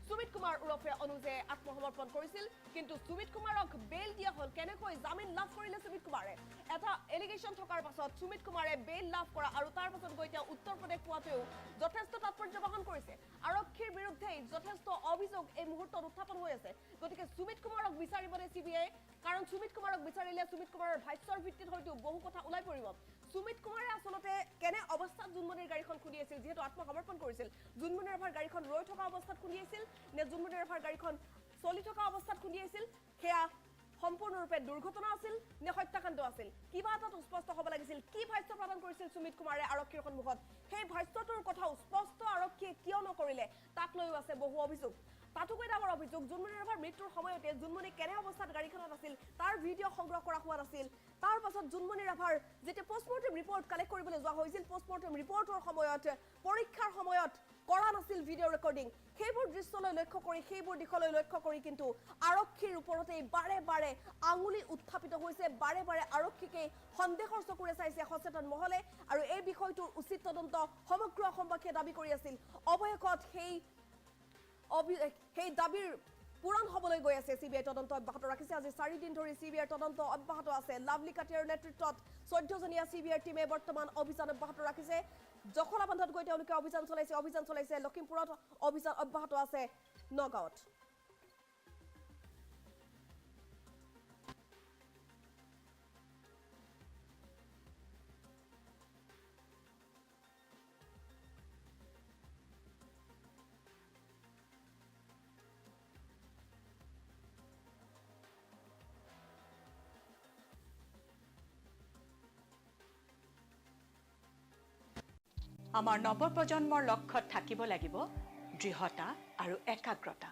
সুমিত কুমাৰ উৰফে অনুজে আত্মসমৰ্পণ কৰিছিল কিন্তু সুমিত কুমাৰক বেল দিয়া হ'ল কেনেকৈ জামিন লাভ কৰিলে সুমিত কুমাৰে এটা এলিগেশ্যন থকাৰ পাছত সুমিত কুমাৰে বেল লাভ কৰা আৰু তাৰ পাছত গৈ তেওঁ উত্তৰ প্ৰদেশ পোৱাতেও যথেষ্ট তাৎপৰ্য বহন কৰিছে আৰক্ষীৰ বিৰুদ্ধে যথেষ্ট অভিযোগ এই মুহূৰ্তত উত্থাপন হৈ আছে গতিকে সুমিত কুমাৰক বিচাৰিবনে সিবিআই কাৰণ সুমিত কুমাৰক বিচাৰিলে সুমিত কুমাৰৰ ভাষ্যৰ ভিত্তিত হয়তো বহু কথা ওলাই পৰিব সুমিত কুমাৰে আচলতে কেনে অৱস্থাত জুনমণিৰ গাড়ীখন খুলি আছিল যিহেতু আত্মসমৰ্পণ কৰিছিল জুনমণি ৰাভাৰ গাড়ীখন ৰৈ থকা অৱস্থাত খুলি আছিল নে জুনমণি ৰাভাৰ গাড়ীখন চলি থকা অৱস্থাত খুলি আছিল সেয়া সম্পূৰ্ণৰূপে দুৰ্ঘটনা আছিল নে হত্যাকাণ্ড আছিল কিবা এটাত স্পষ্ট হ'ব লাগিছিল কি ভাষ্য প্ৰদান কৰিছিল সুমিত কুমাৰে আৰক্ষীৰ সন্মুখত সেই ভাষ্যটোৰ কথাও স্পষ্ট আৰক্ষীয়ে কিয় নকৰিলে তাক লৈও আছে বহু অভিযোগ তাতোকৈ ডাঙৰ অভিযোগ জুনমণি ৰাভাৰ মৃত্যুৰ সময়তে জুনমণি কেনে অৱস্থাত গাড়ীখনত আছিল তাৰ ভিডিঅ' সংগ্ৰহ কৰা হোৱা নাছিল তাৰ পাছত জুনমণি ৰাভাৰ যেতিয়া পোষ্টমৰ্টেম ৰিপৰ্ট কালেক্ট কৰিবলৈ যোৱা হৈছিল পোষ্টমৰ্টেম ৰিপৰ্টৰ সময়ত পৰীক্ষাৰ সময়ত কৰা নাছিল ভিডিঅ' ৰেকৰ্ডিং সেইবোৰ দৃশ্যলৈ লক্ষ্য কৰি সেইবোৰ দিশলৈ লক্ষ্য কৰি কিন্তু আৰক্ষীৰ ওপৰতে বাৰে আঙুলি উত্থাপিত হৈছে বাৰে আৰক্ষীকে সন্দেহৰ চকুৰে চাইছে সচেতন মহলে আৰু এই বিষয়টোৰ উচিত তদন্ত সমগ্ৰ অসমবাসীয়ে দাবী কৰি আছিল অৱশেষত সেই দাবীৰ পূৰণ হ'বলৈ গৈ আছে সিবিআই তদন্ত অব্যাহত ৰাখিছে আজি 4 দিন ধৰি সিবিআইৰ তদন্ত অব্যাহত আছে লাভলি কাটিয়াৰ নেতৃত্বত 14জনীয়া সিবিআইৰ টিমে বৰ্তমান অভিযান অব্যাহত ৰাখিছে জখলাবান্ধত গৈ তেওঁলোকে অভিযান চলাইছে লখিমপুৰত অভিযান অব্যাহত আছে নগাঁৱত আমাৰ নৱপ্ৰজন্মৰ লক্ষ্যত থাকিব লাগিব দৃঢ়তা আৰু একাগ্ৰতা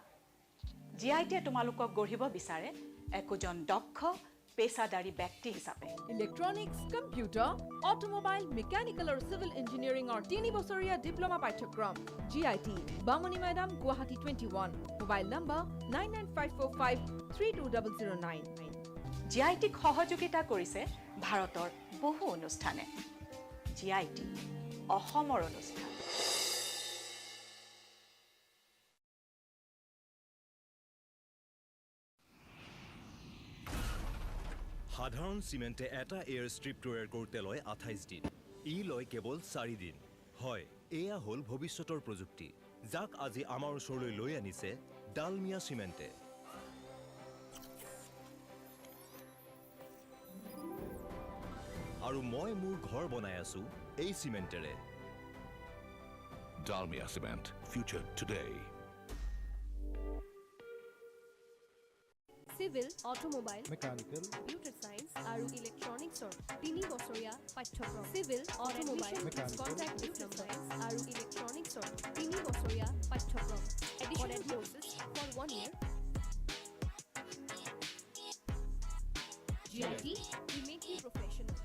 জিআইটিয়ে তোমালোকক গঢ়িব বিচাৰে একোজন দক্ষ পেছাদাৰী ব্যক্তি হিচাপে ইলেক্ট্ৰনিক্স কম্পিউটাৰ অটোমোবাইল মেকানিকেল আৰু সিভিল ইঞ্জিনিয়াৰিঙৰ 3 বছৰীয়া ডিপ্ল'মা পাঠ্যক্ৰম জিআইটি বামনি মৈদাম গুৱাহাটী 21 মোবাইল নম্বৰ 9954532009 জিআইটিক সহযোগিতা কৰিছে ভাৰতৰ বহু অনুষ্ঠানে জিআইটি অসমৰ অনুষ্ঠান সাধাৰণ চিমেণ্টে এটা এয়াৰ ষ্ট্ৰিপ তৈয়াৰ কৰোঁতে লয় 28 দিন ই লয় কেৱল 4 দিন হয় এয়া হ'ল ভৱিষ্যতৰ প্ৰযুক্তি যাক আজি আমাৰ ওচৰলৈ লৈ আনিছে ডালমিয়া চিমেণ্টে আৰু মই মোৰ ঘৰ বনাই আছো এই চিমেণ্টেৰে Dalmia Cement. Future today. Civil automobile mechanical computer science আৰু ইলেক্ট্ৰনিক্সৰ 3 বছৰীয়া পাঠ্যক্ৰম চিভিল অটোমোবাইল কন্ট্ৰাক্ট ডিপ্ল'মা আৰু ইলেক্ট্ৰনিক্সৰ 3 বছৰীয়া পাঠ্যক্ৰম additional courses for 1 year GIT we make you professional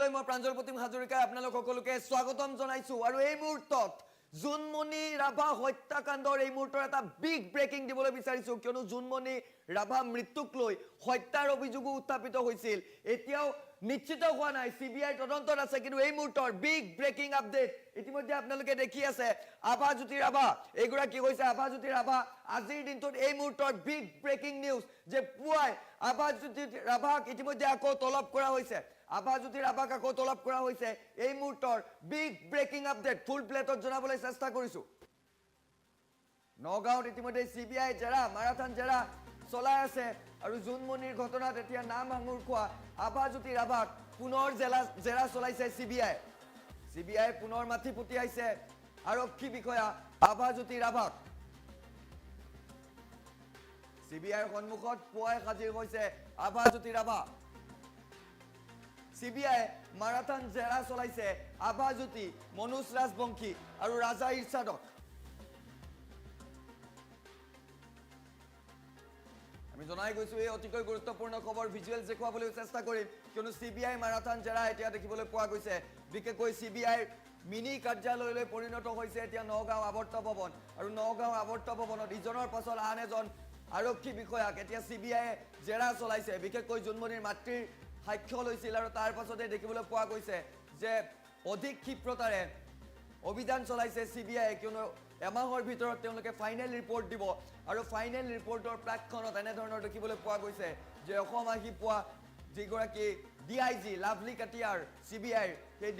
লৈ মই প্ৰাঞ্জল প্ৰতিম হাজৰিকাই আপোনালোক সকলোকে স্বাগতম জনাইছো আৰু এই মুহূৰ্তত জুনমণি ৰাভা হত্যাকাণ্ডৰ এই মুহূৰ্তৰ এটা বিগ ব্ৰেকিং দিবলৈ বিচাৰিছো কিয়নো জুনমণি ৰাভা মৃত্যুক লৈ হত্যাৰ অভিযোগো উত্থাপিত হৈছিল এতিয়াও নিশ্চিত হোৱা নাই সিবিআই তদন্তত আছে কিন্তু এই মুহূৰ্তৰ বিগ ব্ৰেকিং আপডেট ইতিমধ্যে আপোনালোকে দেখি আছে আভাজ্যোতি ৰাভা এগুৰা কি হৈছে আভাজ্যোতি ৰাভা আজিৰ দিনটোত এই মুহূৰ্তৰ বিগ ব্ৰেকিং নিউজ যে পুৱাই আভাজ্যোতি ৰাভাক ইতিমধ্যে আকৌ তলব কৰা হৈছে আভাজ্যোতি ৰাভাক আকৌ তলব কৰা হৈছে এই মুহূৰ্তৰ বিগ ব্ৰেকিং আপডেট ফুল প্লেটত জনাবলৈ চেষ্টা কৰিছো নগাঁৱত ইতিমধ্যে সিবিআই জেৰা মাৰাথান জেৰা চলাই আছে আৰু জুনমণিৰ ঘটনাত এতিয়া নাম আঙুৰ খোৱা আভাজ্যোতি ৰাভাক পুনৰ জেৰা চলাইছে সিবিআই পুনৰ মাথি পঠিয়াইছে আৰক্ষী বিষয়া আভাজ্যোতি ৰাভাক সিবিআইৰ সন্মুখত পুৱাই হাজিৰ হৈছে আভাজ্যোতি ৰাভা সিবিআই মাৰাথান জেৰা চলাইছে আভাজ্যোতি মনোজ ৰাজবংশী আৰু ৰাজা ইৰছাদক আমি জনাই গৈছো এই অতিকৈ গুৰুত্বপূৰ্ণ খবৰ ভিজুৱেলছ দেখুৱাবলৈ চেষ্টা কৰিম কিয়নো সিবিআই মাৰাথান জেৰা এতিয়া দেখিবলৈ পোৱা গৈছে বিশেষকৈ সিবিআইৰ মিনি কাৰ্যালয়লৈ পৰিণত হৈছে এতিয়া নগাঁও আৱৰ্ত ভৱন আৰু নগাঁও আৱৰ্ত ভৱনত ইজনৰ পাছত আন এজন আৰক্ষী বিষয়াক এতিয়া সিবিআই জেৰা চলাইছে বিশেষকৈ জুনমণিৰ মাতৃৰ সাক্ষ্য লৈছিল আৰু তাৰ পাছতে দেখিবলৈ পোৱা গৈছে যে অধিক ক্ষিপ্ৰতাৰে অভিযান চলাইছে সিবিআই কিয়নো এমাহৰ ভিতৰত তেওঁলোকে ফাইনেল ৰিপৰ্ট দিব আৰু ফাইনেল ৰিপৰ্টৰ প্ৰাক্ষণত এনেধৰণৰ দেখিবলৈ পোৱা গৈছে যে অসম আহি পোৱা যিগৰাকী ডিআইজি লাভলী কাটিয়াৰ সিবিআইৰ সেই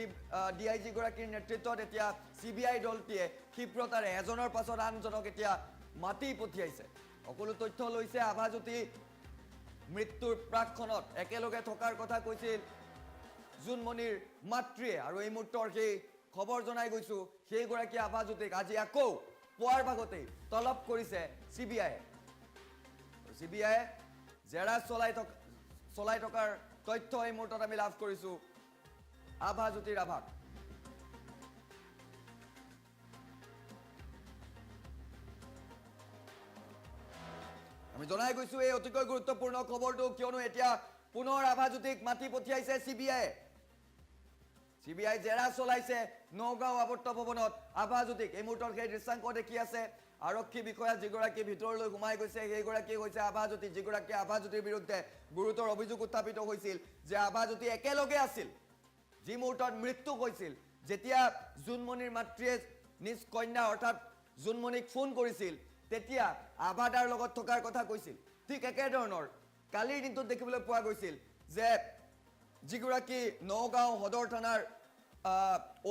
ডিআইজি গৰাকীৰ নেতৃত্বত এতিয়া সিবিআই দলটিয়ে ক্ষিপ্ৰতাৰে এজনৰ পাছত আনজনক এতিয়া মাতি পঠিয়াইছে সকলো তথ্য লৈছে আভাজ্যোতি মৃত্যুৰ প্ৰাক্ষণত একেলগে থকাৰ কথা কৈছিল জুনমণিৰ মাতৃয়ে আৰু এই মুহূৰ্তৰ সেই খবৰ জনাই গৈছো সেইগৰাকী আভাজ্যোতিক আজি আকৌ পুৱাৰ ভাগতেই তলব কৰিছে সিবিআই জেৰা চলাই থকাৰ তথ্য এই মুহূৰ্তত আমি লাভ কৰিছো আভাজ্যোতি ৰাভাক আমি জনাই গৈছো এই অতিকৈ গুৰুত্বপূৰ্ণ খবৰটো কিয়নো এতিয়া পুনৰ আভাজ্যোতিক মাতি পঠিয়াইছে সিবিআই জেৰা চলাইছে নগাঁও আৱৰ্ত ভৱনত আভাজ্যোতিক এই মুহূৰ্তৰ সেই দৃশ্যাংক দেখি আছে আৰক্ষী বিষয়া যিগৰাকী ভিতৰলৈ সোমাই গৈছে সেইগৰাকী হৈছে আভাজ্যোতি যিগৰাকী আভাজ্যোতিৰ বিৰুদ্ধে গুৰুতৰ অভিযোগ উত্থাপিত হৈছিল যে আভাজ্যোতি একেলগে আছিল যি মুহূৰ্তত মৃত্যু হৈছিল যেতিয়া জুনমণিৰ মাতৃয়ে নিজ কন্যা অৰ্থাৎ জুনমণিক ফোন কৰিছিল তেতিয়া আভাদাৰ লগত থকাৰ কথা কৈছিল ঠিক একেধৰণৰ কালিৰ দিনটোত দেখিবলৈ পোৱা গৈছিল যে যিগৰাকী নগাঁও সদৰ থানাৰ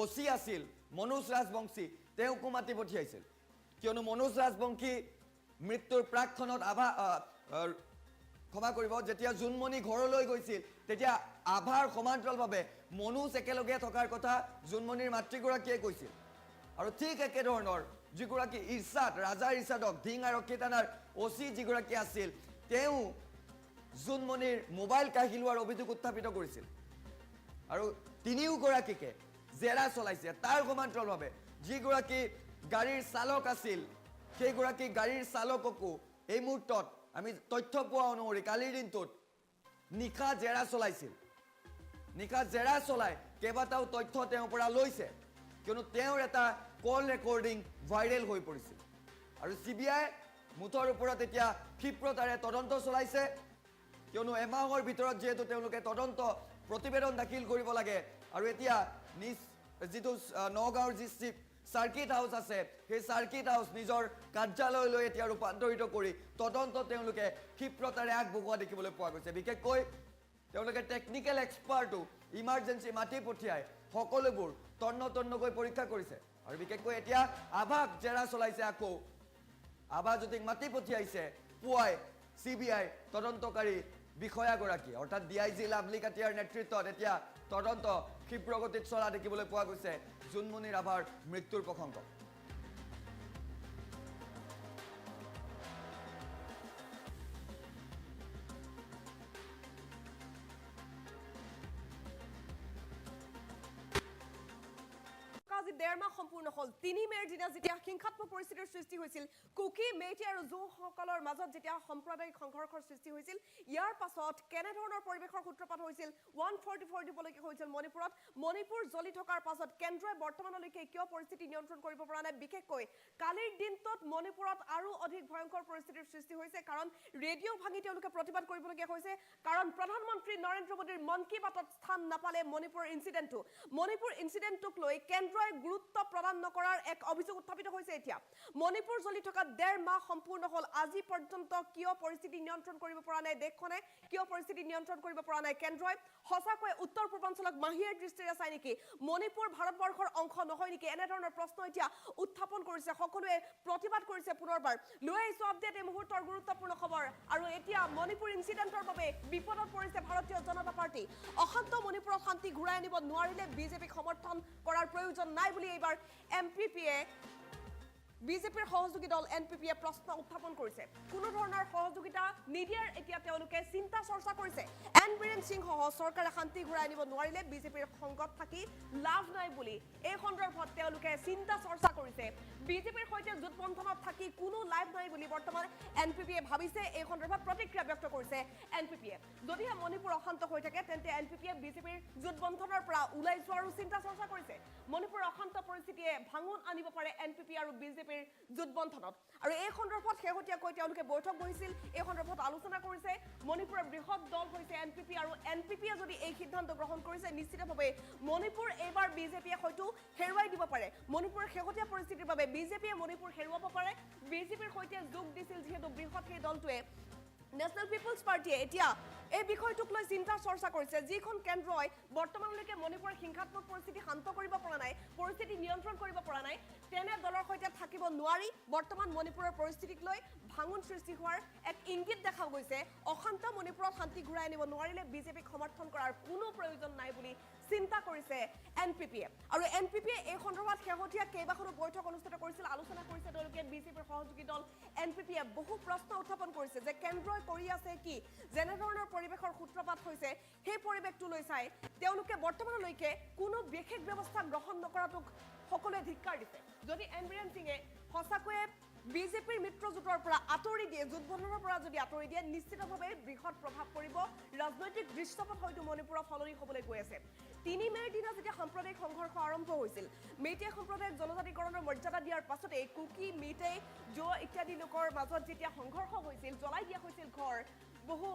ওসি আছিল মনোজ ৰাজবংশী তেওঁকো মাতি পঠিয়াইছিল কিয়নো মনোজ ৰাজবংশী মৃত্যুৰ প্ৰাক্ষণত ক্ষমা কৰিব যেতিয়া জুনমণি ঘৰলৈ গৈছিল তেতিয়া আভাৰ সমান্তৰালভাৱে মনোজ একেলগে থকাৰ কথা জুনমণিৰ মাতৃগৰাকীয়ে কৈছিল আৰু ঠিক একেধৰণৰ যিগৰাকী ইৰছাদ ৰাজা ইৰছাদক ধিং আৰক্ষী থানাৰ ওসি যিগৰাকী আছিল তেওঁ জুনমণিৰ মোবাইল কাঢ়ি লোৱাৰ অভিযোগ উত্থাপিত কৰিছিল আৰু তিনিওগৰাকীকে জেৰা চলাইছে তাৰ সমান্তৰালভাৱে যিগৰাকী গাড়ীৰ চালক আছিল সেইগৰাকী গাড়ীৰ চালককো এই মুহূৰ্তত আমি তথ্য পোৱা অনুসৰি কালিৰ দিনটোত নিশা জেৰা চলাইছিল নিশা জেৰা চলাই কেইবাটাও তথ্য তেওঁৰ পৰা লৈছে কিয়নো তেওঁৰ এটা কল ৰেকৰ্ডিং ভাইৰেল হৈ পৰিছিল আৰু সিবিআই মুঠৰ ওপৰত এতিয়া ক্ষিপ্ৰতাৰে তদন্ত চলাইছে কিয়নো এমাহৰ ভিতৰত যেহেতু তেওঁলোকে তদন্ত প্ৰতিবেদন দাখিল কৰিব লাগে আৰু এতিয়া নিজ যিটো নগাঁৱৰ যি সাৰ্কিট হাউচ আছে সেই সাৰ্কিট হাউচ নিজৰ কাৰ্যালয়লৈ এতিয়া ৰূপান্তৰিত কৰি তদন্ত তেওঁলোকে ক্ষিপ্ৰতাৰে আগবঢ়োৱা দেখিবলৈ পোৱা গৈছে বিশেষকৈ তেওঁলোকে টেকনিকেল এক্সপাৰ্টো ইমাৰ্জেঞ্চি মাতি পঠিয়াই সকলোবোৰ তন্নকৈ পৰীক্ষা কৰিছে আৰু বিশেষকৈ এতিয়া আভাক জেৰা চলাইছে আকৌ আভাজ্যোতিক মাতি পঠিয়াইছে পুৱাই সিবিআই তদন্তকাৰী বিষয়াগৰাকী অৰ্থাৎ ডিআইজি লাভলী কাটিয়াৰ নেতৃত্বত এতিয়া তদন্ত ক্ষিপ্ৰগতিত চলা দেখিবলৈ পোৱা গৈছে জুনমণি ৰাভাৰ মৃত্যুৰ প্ৰসংগ ডেৰ মাহ সম্পূৰ্ণ হ'ল ৩ মে'ৰ দিনা যেতিয়া হিংসাত্মক পৰিস্থিতিৰ সৃষ্টি হৈছিল কুকি মেইটি আৰু জোসকলৰ মাজত যেতিয়া সাম্প্ৰদায়িক সংঘৰ্ষৰ সৃষ্টি হৈছিল ইয়াৰ পাছত কেনেধৰণৰ পৰিৱেশৰ সূত্ৰপাত হৈছিল 144 দিবলৈকে হৈছিল মণিপুৰ জ্বলি থকাৰ পাছত কেন্দ্ৰই বৰ্তমানলৈকে কিয় পৰিস্থিতি নিয়ন্ত্ৰণ কৰিব পৰা নাই বিশেষকৈ কালিৰ দিনটোত মণিপুৰত আৰু অধিক ভয়ংকৰ পৰিস্থিতিৰ সৃষ্টি হৈছে কাৰণ ৰেডিঅ' ভাঙি তেওঁলোকে প্ৰতিবাদ কৰিবলগীয়া হৈছে কাৰণ প্ৰধানমন্ত্ৰী নৰেন্দ্ৰ মোদীৰ মন কী বাতত স্থান নাপালে মণিপুৰ ইনচিডেণ্টটোক লৈ কেন্দ্ৰই গুৰুত্ব প্ৰদান নকৰাৰ এক অভিযোগ উত্থাপিত হৈছে এতিয়া মণিপুৰ জ্বলি থকা ডেৰ মাহ সম্পূৰ্ণ হ'ল আজি পৰ্যন্ত কিয় পৰিস্থিতি নিয়ন্ত্ৰণ কৰিব পৰা নাই দেশখনে কিয় পৰিস্থিতি নিয়ন্ত্ৰণ কৰিব পৰা নাই কেন্দ্ৰই সঁচাকৈ উত্তৰ পূৰ্বাঞ্চলক মাহিৰ দৃষ্টিৰে চাই নেকি মণিপুৰ ভাৰতবৰ্ষৰ অংশ নহয় নেকি এনেধৰণৰ প্ৰশ্ন এতিয়া উত্থাপন কৰিছে সকলোৱে প্ৰতিবাদ কৰিছে পুনৰবাৰ লৈ আহিছো আপডেট এই মুহূৰ্তৰ গুৰুত্বপূৰ্ণ খবৰ আৰু এতিয়া মণিপুৰ ইনচিডেণ্টৰ বাবে বিপদত পৰিছে ভাৰতীয় জনতা পাৰ্টি অশান্ত মণিপুৰত শান্তি ঘূৰাই আনিব নোৱাৰিলে বিজেপিক সমৰ্থন কৰাৰ প্ৰয়োজন নাই বুলি এইবাৰ এমপিপিয়ে বিজেপিৰ সহযোগী দল এনপিপিয়ে প্ৰশ্ন উত্থাপন কৰিছে কোনো ধৰণৰ সহযোগিতা নিদিয়াৰ এতিয়া তেওঁলোকে চিন্তা চৰ্চা কৰিছে এন বীৰেন সিং সহ চৰকাৰে শান্তি ঘূৰাই আনিব নোৱাৰিলে বিজেপিৰ সংগত থাকি লাভ নাই বুলি এই সন্দৰ্ভত তেওঁলোকে চিন্তা চৰ্চা কৰিছে বিজেপিৰ সৈতে জোটবন্ধনত থাকি কোনো লাভ নাই বুলি বৰ্তমান এনপিপিয়ে ভাবিছে এই সন্দৰ্ভত প্ৰতিক্ৰিয়া ব্যক্ত কৰিছে এনপিপিয়ে যদিহে মণিপুৰ অশান্ত হৈ থাকে তেন্তে এনপিপিয়ে বিজেপিৰ জোটবন্ধনৰ পৰা ওলাই যোৱাৰো চিন্তা চৰ্চা কৰিছে মণিপুৰ অশান্ত পৰিস্থিতিয়ে ভাঙন আনিব পাৰে এনপিপি আৰু বিজেপিৰ জোটবন্ধনত আৰু এই সন্দৰ্ভত শেহতীয়াকৈ তেওঁলোকে বৈঠক বহিছিল এই সন্দৰ্ভত আলোচনা কৰিছে মণিপুৰৰ বৃহৎ দল হৈছে এনপিপি আৰু এনপিপিয়ে যদি এই সিদ্ধান্ত গ্ৰহণ কৰিছে নিশ্চিতভাৱে মণিপুৰ এইবাৰ বিজেপিয়ে হয়তো হেৰুৱাই দিব পাৰে মণিপুৰৰ শেহতীয়া পৰিস্থিতিৰ বাবে বিজেপিয়ে মণিপুৰ হেৰুৱাব পাৰে বিজেপিৰ সৈতে যোগ দিছিল যিহেতু বৃহৎ সেই দলটোৱে নেশ্যনেল পিপলছ পাৰ্টিয়ে এতিয়া এই বিষয়টোক লৈ চিন্তা চৰ্চা কৰিছে যিখন কেন্দ্ৰই বৰ্তমানলৈকে মণিপুৰৰ হিংসাত্মক পৰিস্থিতি শান্ত কৰিব পৰা নাই পৰিস্থিতি নিয়ন্ত্ৰণ কৰিব পৰা নাই তেনে দলৰ সৈতে থাকিব নোৱাৰি বৰ্তমান মণিপুৰৰ পৰিস্থিতিক লৈ ভাঙন সৃষ্টি হোৱাৰ এক ইংগিত দেখা গৈছে অশান্ত মণিপুৰত শান্তি ঘূৰাই আনিব নোৱাৰিলে বিজেপিক সমৰ্থন কৰাৰ কোনো প্ৰয়োজন নাই বুলি চিন্তা কৰিছে এনপিপিয়ে আৰু এনপিপিয়ে এই সন্দৰ্ভত শেহতীয়া কেইবাখনো বৈঠক অনুষ্ঠিত কৰিছিল আলোচনা কৰিছে তেওঁলোকে বিজেপিৰ সহযোগী দল এনপিপিয়ে বহু প্ৰশ্ন উত্থাপন কৰিছে যে কেন্দ্ৰই কৰি আছে কি যেনেধৰণৰ পৰিৱেশৰ সূত্ৰপাত হৈছে সেই পৰিৱেশটো লৈ চাই তেওঁলোকে বৰ্তমানলৈকে কোনো বিশেষ ব্যৱস্থা গ্ৰহণ নকৰাটোক সকলোৱে ধিক্কাৰ দিছে যদি এন বীৰেন সিঙে সঁচাকৈয়ে বিজেপিৰ মিত্ৰজোঁটৰ পৰা আঁতৰি দিয়ে জোটবন্ধনৰ পৰা যদি আঁতৰি দিয়ে নিশ্চিতভাৱে বৃহৎ প্ৰভাৱ পৰিব ৰাজনৈতিক দৃশ্যপট হয়তো মণিপুৰত সলনি হ'বলৈ গৈ আছে ৩ মে'ৰ দিনা যেতিয়া সাম্প্ৰদায়িক সংঘৰ্ষ আৰম্ভ হৈছিল মেইটেই সম্প্ৰদায়ক জনজাতিকৰণৰ মৰ্যাদা দিয়াৰ পাছতে কুকি মেইটেই জো ইত্যাদি লোকৰ মাজত যেতিয়া সংঘৰ্ষ হৈছিল জ্বলাই দিয়া হৈছিল ঘৰ বহু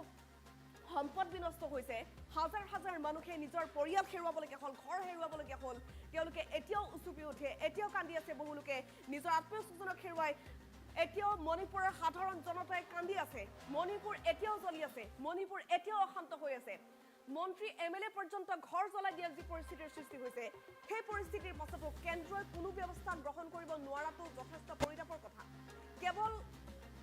সম্পদ বিনষ্ট হৈছে হাজাৰ হাজাৰ মানুহে নিজৰ পৰিয়াল হেৰুৱাবলগীয়া হ'ল ঘৰ হেৰুৱাবলগীয়া হ'ল তেওঁলোকে এতিয়াও উচুপি উঠে এতিয়াও কান্দি আছে বহু লোকে নিজৰ আত্মীয় স্বজনক হেৰুৱাই এতিয়াও মণিপুৰৰ সাধাৰণ জনতাই কান্দি আছে মণিপুৰ এতিয়াও জ্বলি আছে মণিপুৰ এতিয়াও অশান্ত হৈ আছে মন্ত্ৰী এমএলএ পৰ্যন্ত ঘৰ জ্বলাই দিয়া যি পৰিস্থিতিৰ সৃষ্টি হৈছে সেই পৰিস্থিতিৰ পাছতো কেন্দ্ৰই কোনো ব্যৱস্থা গ্ৰহণ কৰিব নোৱাৰাটো যথেষ্ট পৰিতাপৰ কথা কেৱল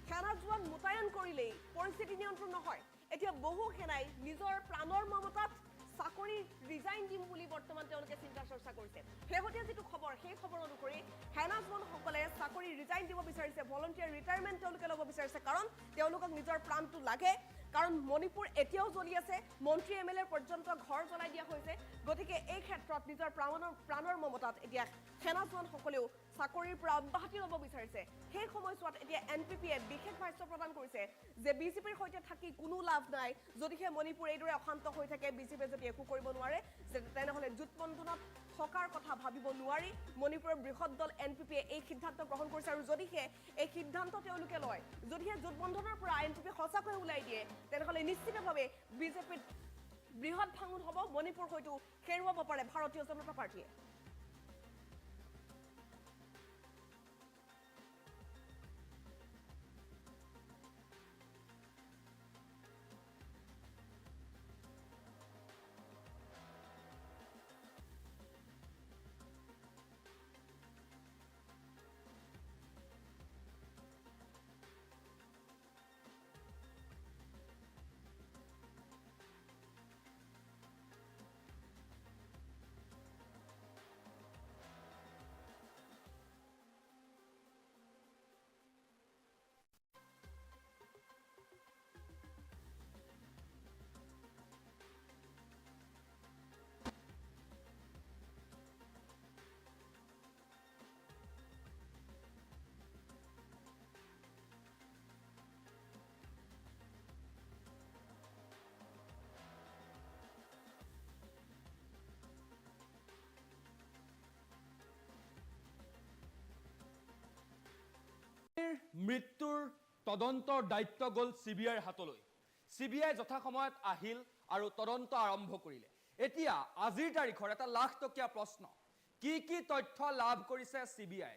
সেনা জোৱান মোতায়েন কৰিলেই পৰিস্থিতি নিয়ন্ত্ৰণ নহয় এতিয়া বহু সেনাই নিজৰ প্ৰাণৰ মমতাত চাকৰি ৰিজাইন দিম বুলি বৰ্তমান তেওঁলোকে চিন্তা চৰ্চা কৰিছে শেহতীয়া যিটো খবৰ সেই খবৰ অনুসৰি সেনা জোৱানসকলে চাকৰি ৰিজাইন দিব বিচাৰিছে ভলণ্টিয়াৰ ৰিটায়াৰমেণ্ট তেওঁলোকে ল'ব বিচাৰিছে কাৰণ তেওঁলোকক নিজৰ প্ৰাণটো লাগে কাৰণ মণিপুৰ এতিয়াও জ্বলি আছে মন্ত্ৰী এমএলএ পৰ্যন্ত ঘৰ জ্বলাই দিয়া হৈছে গতিকে এই ক্ষেত্ৰত নিজৰ প্ৰাণৰ মমতাত এতিয়া সেনা জোৱানসকলেও চাকৰিৰ পৰা অব্যাহতি ল'ব বিচাৰিছে সেই সময়ছোৱাত এতিয়া এনপিপিয়ে বিশেষ ভাষ্য প্ৰদান কৰিছে যে বিজেপিৰ সৈতে থাকি কোনো লাভ নাই যদিহে মণিপুৰ এইদৰে অশান্ত হৈ থাকে বিজেপিয়ে যদি একো কৰিব নোৱাৰে তেনেহ'লে জোটবন্ধনত থকাৰ কথা ভাবিব নোৱাৰি মণিপুৰৰ বৃহৎ দল এনপিপিয়ে এই সিদ্ধান্ত গ্ৰহণ কৰিছে আৰু যদিহে এই সিদ্ধান্ত তেওঁলোকে লয় যদিহে জোটবন্ধনৰ পৰা এনপিপি সঁচাকৈ ওলাই দিয়ে তেনেহ'লে নিশ্চিতভাৱে বিজেপিত বৃহৎ ভাঙন হ'ব মণিপুৰ হয়তো হেৰুৱাব পাৰে ভাৰতীয় জনতা পাৰ্টীয়ে মৃত্যুৰ তদন্তৰ দায়িত্ব গ'ল CBIৰ হাতলৈ CBI যথাসময়ত আহিল আৰু তদন্ত আৰম্ভ কৰিলে এতিয়া আজিৰ তাৰিখৰ এটা লাখ টকীয়া প্ৰশ্ন কি তথ্য লাভ কৰিছে CBI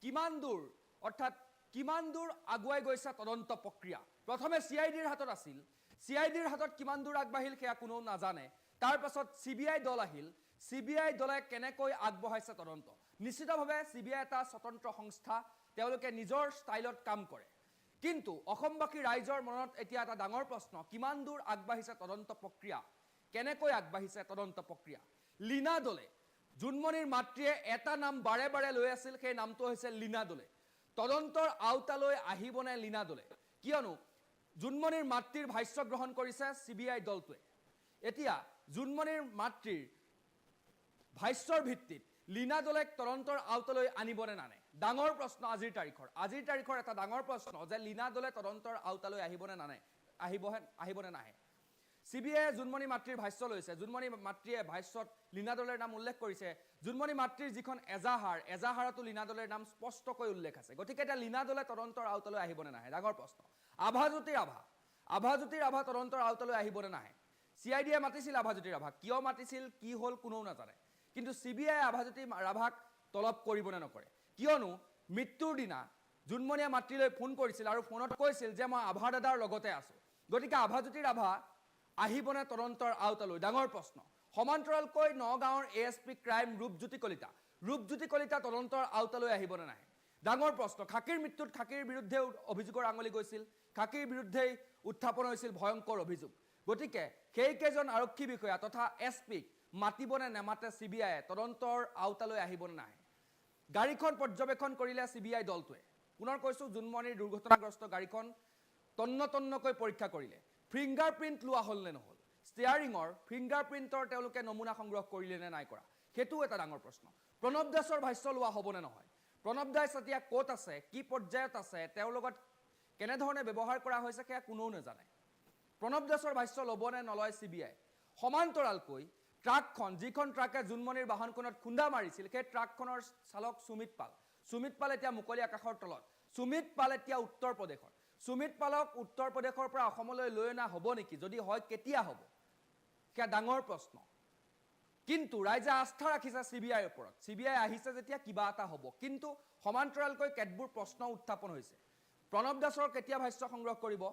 কিমান দূৰ অৰ্থাৎ কিমান দূৰ আগুৱাই গৈছে তদন্ত প্ৰক্ৰিয়া প্ৰথমে CIDৰ হাতত আছিল CIDৰ হাতত কিমান দূৰ আগবাঢ়িল সেয়া কোনো নাজানে তাৰ পাছত CBI দল আহিল CBI দলে কেনেকৈ আগবঢ়াইছে তদন্ত নিশ্চিতভাৱে CBI এটা স্বতন্ত্ৰ সংস্থা তেওঁলোকে নিজৰ ষ্টাইলত কাম কৰে কিন্তু অসমবাসী ৰাইজৰ মনত এতিয়া এটা ডাঙৰ প্ৰশ্ন কিমান দূৰ আগবাঢ়িছে তদন্ত প্ৰক্ৰিয়া কেনেকৈ আগবাঢ়িছে তদন্ত প্ৰক্ৰিয়া লীনা দলে জুনমণিৰ মাতৃয়ে এটা নাম বাৰে বাৰে লৈ আছিল সেই নামটো হৈছে লীনা দলে তদন্তৰ আওতালৈ আহিবনে লীনা দলে কিয়নো জুনমণিৰ মাতৃৰ ভাষ্য গ্ৰহণ কৰিছে CBI দলটোৱে এতিয়া জুনমণিৰ মাতৃৰ ভাষ্যৰ ভিত্তিত লীনা দলেক তদন্তৰ আওতালৈ আনিবনে নানে ডাঙৰ প্ৰশ্ন আজিৰ তাৰিখৰ এটা ডাঙৰ প্ৰশ্ন যে লীনা দলে তদন্তৰ আওতালৈ আহিবনে নানে আহিবনে নাহে CBI জুনমণি মাতৃৰ ভাষ্য লৈছে জুনমণি মাতৃয়ে ভাষ্যত লীনা দলেৰ নাম উল্লেখ কৰিছে জুনমণি মাতৃৰ যিখন এজাহাৰতো লীনা দলেৰ নাম স্পষ্টকৈ উল্লেখ আছে গতিকে এটা লীনা দলে তদন্তৰ আওতালৈ আহিবনে নাহে ডাঙৰ প্ৰশ্ন আভাজ্যোতিৰ আভা তদন্তৰ আওতালৈ আহিবনে নাহে CIDয়ে মাতিছিল আভাজ্যোতিৰ আভা কিয় মাতিছিল কি হ'ল কোনেও নাজানে কিন্তু CBI আভাজ্যোতি ৰাভাক তলব কৰিবনে নকৰে কিয়নো মৃত্যুৰ দিনা জুনমণিয়ে মাতৃলৈ ফোন কৰিছিল আৰু ফোনত কৈছিল যে মই আভা দাদাৰ লগতে আছো গতিকে আভাজ্যোতিৰ আভা আহিবনে তদন্তৰ আওতালৈ ডাঙৰ প্ৰশ্ন সমান্তৰালকৈ নগাঁৱৰ ASP ক্ৰাইম ৰূপজ্যোতি কলিতা তদন্তৰ আওতালৈ আহিবনে নাহে ডাঙৰ প্ৰশ্ন খাকীৰ মৃত্যুত খাকীৰ বিৰুদ্ধে অভিযোগৰ আঙুলি গৈছিল খাকীৰ বিৰুদ্ধে উত্থাপন হৈছিল ভয়ংকৰ অভিযোগ গতিকে সেই কেজন আৰক্ষী বিষয়া তথা SPক মাতিবনে নেমাতে CBIয়ে তদন্তৰ আওতালৈ আহিবনে নাহে গাড়ীখন পৰ্যবেক্ষণ কৰিলে CBI দলটোৱে পুনৰ কৈছো জুনমণিৰ দুৰ্ঘটনাগ্ৰস্ত গাড়ীখন তন্নকৈ পৰীক্ষা কৰিলে ফিংগাৰপ্ৰিন্ট লোৱা হ'ল নে নহল ষ্টিয়াৰিঙৰ ফিংগাৰপ্ৰিন্টৰ তেওঁলোকে নমুনা সংগ্ৰহ কৰিলে নে নাই কৰা সেইটো এটা ডাঙৰ প্ৰশ্ন প্ৰণৱ দাসৰ ভাষ্য লোৱা হ'বনে নহয় প্ৰণৱ দাস এতিয়া ক'ত আছে কি পৰ্যায়ত আছে তেওঁৰ লগত কেনেধৰণে ব্যৱহাৰ কৰা হৈছে সেয়া কোনেও নাজানে প্ৰণৱ দাসৰ ভাষ্য ল'বনে নলয় CBI সমান্তৰালকৈ ট্ৰাকখন যিখন ট্ৰাকে জুনমণিৰ বাহনখনত খুন্দা মাৰিছিল সেই ট্ৰাকখনৰ চালক সুমিত পাল এতিয়া মুকলি আকাশৰ তলত সুমিত পাল এতিয়া উত্তৰ পালক উত্তৰ প্ৰদেশৰ পৰা অসমলৈ লৈ অনা হ'ব নেকি যদি হয় কেতিয়া হ'ব সেয়া ডাঙৰ প্ৰশ্ন কিন্তু ৰাইজে আস্থা ৰাখিছে CBIৰ ওপৰত CBI আহিছে যেতিয়া কিবা এটা হ'ব কিন্তু সমান্তৰালকৈ কেতবোৰ প্ৰশ্ন উত্থাপন হৈছে প্ৰণৱ দাসৰ কেতিয়া ভাষ্য সংগ্ৰহ কৰিব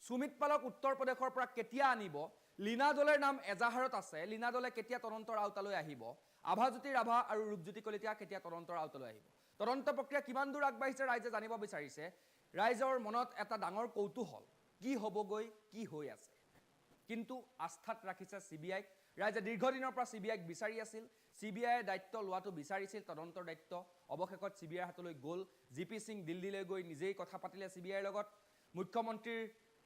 সুমিত পালক উত্তৰ প্ৰদেশৰ পৰা কেতিয়া আনিব লীনা দলেৰ নাম এজাহাৰত আছে লীনা দলে কেতিয়া তদন্তৰ আওতালৈ আহিব আভাজ্যোতি ৰাভা আৰু ৰূপজ্যোতি কলিতা কেতিয়া তদন্তৰ আওতালৈ আহিব তদন্ত প্ৰক্ৰিয়া কিমান দূৰ আগবাঢ়িছে ৰাইজে জানিব বিচাৰিছে ৰাইজৰ মনত এটা ডাঙৰ কৌতুহল কি হ'বগৈ কি হৈ আছে কিন্তু আস্থাত ৰাখিছে CBIক ৰাইজে দীৰ্ঘদিনৰ পৰা CBIক বিচাৰি আছিল CBIয়ে দায়িত্ব লোৱাটো বিচাৰিছিল তদন্তৰ দায়িত্ব অৱশেষত CBIৰ হাতলৈ গ'ল GP সিং দিল্লীলৈ গৈ নিজেই কথা পাতিলে CBIৰ লগত মুখ্যমন্ত্ৰীৰ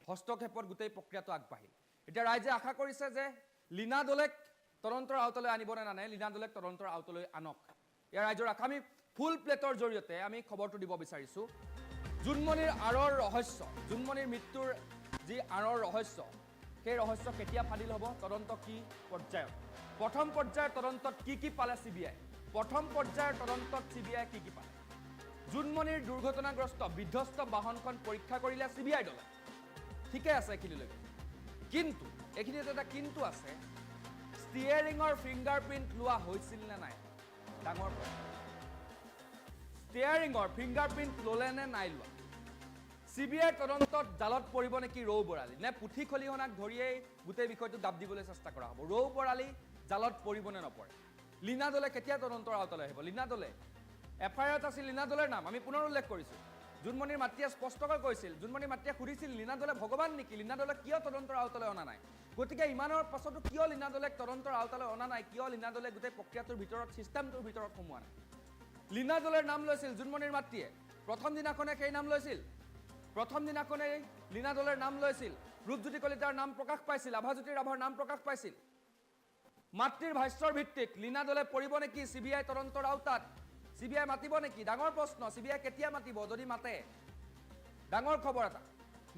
হস্তক্ষেপত গোটেই প্ৰক্ৰিয়াটো আগবাঢ়িল এতিয়া ৰাইজে আশা কৰিছে যে লীনা দলেক তদন্তৰ আওতালৈ আনিবনে নানে লীনা দলেক তদন্তৰ আওতালৈ আনক ইয়াৰ ৰাইজৰ আশা আমি ফুল প্লেটৰ জৰিয়তে আমি খবৰটো দিব বিচাৰিছো জুনমণিৰ আঁৰৰ ৰহস্য জুনমণিৰ মৃত্যুৰ যি আঁৰৰ ৰহস্য সেই ৰহস্য কেতিয়া ফাদিল হ'ব তদন্ত কি পৰ্যায়ত প্ৰথম পৰ্যায়ৰ তদন্তত কি পালে CBI প্ৰথম পৰ্যায়ৰ তদন্তত CBI কি পালে জুনমণিৰ দুৰ্ঘটনাগ্ৰস্ত বিধ্বস্ত বাহনখন পৰীক্ষা কৰিলে CBI দলে ঠিকে আছে এইখিনিলৈকে কিন্তু এইখিনিত এটা কিন্তু আছে ষ্টিয়াৰিঙৰ ফিংগাৰপ্ৰিন্ট লোৱা হৈছিল নে নাই ডাঙৰ প্ৰশ্ন ষ্টিয়াৰিঙৰ ফিংগাৰপ্ৰিন্ট ল'লে নে নাই লোৱা CBIৰ তদন্তত জালত পৰিব নেকি ৰৌ বৰালি নে পুথি খলিহনাক ধৰিয়েই গোটেই বিষয়টো দাব দিবলৈ চেষ্টা কৰা হ'ব ৰৌ বৰালি জালত পৰিব নে নপৰে লীনা দলে কেতিয়া তদন্তৰ আওতালৈ আহিব লীনা দলে FIRত আছিল লীনা দলেৰ নাম আমি পুনৰ উল্লেখ কৰিছো জুনমণিৰ মাতৃয়ে স্পষ্টকৈ কৈছিল জুনমণিৰ মাতৃয়ে সুধিছিল লীনা দলে ভগৱান নেকি লীনা দলে কিয় তদন্তৰ আওতালৈ অনা নাই গতিকে ইমানৰ পাছতো কিয় লীনা দলেক তদন্তৰ আওতালৈ অনা নাই কিয় লীনা দলে গোটেই প্ৰক্ৰিয়াটোৰ ভিতৰত সিস্টেমটোৰ ভিতৰত সোমোৱা নাই লীনা দলেৰ নাম লৈছিল জুনমণিৰ মাতৃয়ে প্ৰথম দিনাখনে সেই নাম লৈছিল লীনা দলেৰ নাম লৈছিল ৰূপজ্যোতি কলিতাৰ নাম প্ৰকাশ পাইছিল আভাজ্যোতি ৰাভাৰ নাম প্ৰকাশ পাইছিল মাতৃৰ ভাষ্যৰ ভিত্তিত লীনা দলে পৰিব নেকি CBI তদন্তৰ আওতাত CBI মাতিব নেকি ডাঙৰ প্ৰশ্ন CBI কেতিয়া মাতিব যদি মাতে ডাঙৰ খবৰ এটা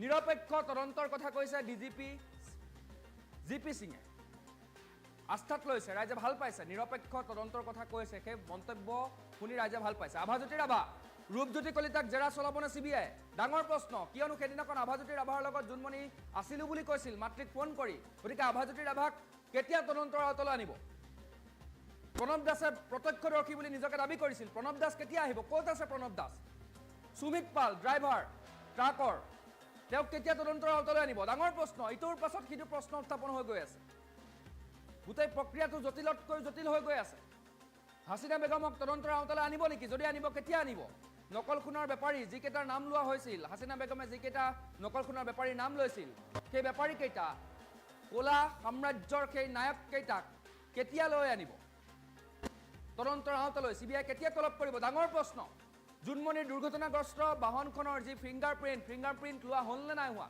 নিৰপেক্ষ তদন্তৰ কথা কৈছে DGP GP সিঙে আস্থাত লৈছে ৰাইজে ভাল পাইছে নিৰপেক্ষ তদন্তৰ কথা কৈছে সেই মন্তব্য শুনি ৰাইজে ভাল পাইছে আভাজ্যোতি ৰাভা ৰূপজ্যোতি কলিতাক জেৰা চলাবনে চিবিআই ডাঙৰ প্ৰশ্ন কিয়নো সেইদিনাখন আভাজ্যোতি ৰাভাৰ লগত জোনমণি আছিলো বুলি কৈছিল মাতৃক ফোন কৰি গতিকে আভাজ্যোতি ৰাভাক কেতিয়া তদন্তৰ আওতালৈ আনিব প্ৰণৱ দাসে প্ৰত্যক্ষদৰ্শী বুলি নিজকে দাবী কৰিছিল প্ৰণৱ দাস কেতিয়া আহিব ক'ত আছে প্ৰণৱ দাস সুমিত পাল ড্ৰাইভাৰ ট্ৰাকৰ তেওঁক কেতিয়া তদন্তৰ আওতালৈ আনিব ডাঙৰ প্ৰশ্ন ইটোৰ পাছত সিটো প্ৰশ্ন উত্থাপন হৈ গৈ আছে গোটেই প্ৰক্ৰিয়াটো জটিলতকৈ জটিল হৈ গৈ আছে হাসিনা বেগমক তদন্তৰ আওতালৈ আনিব নেকি যদি আনিব কেতিয়া আনিব নকল খুনৰ বেপাৰী যিকেইটাৰ নাম লোৱা হৈছিল হাসিনা বেগমে যিকেইটা নকল খুনৰ বেপাৰীৰ নাম লৈছিল সেই বেপাৰী কেইটা কোলা সাম্ৰাজ্যৰ সেই নায়ক কেইটাক কেতিয়া লৈ আনিব তদন্তৰ আওতালৈ চিবিআই কেতিয়া তলব কৰিব ডাঙৰ প্ৰশ্ন জোনমণিৰ দুৰ্ঘটনাগ্ৰস্ত বাহনখনৰ যি ফিংগাৰপ্ৰিণ্ট লোৱা হ'ল নে নাই হোৱা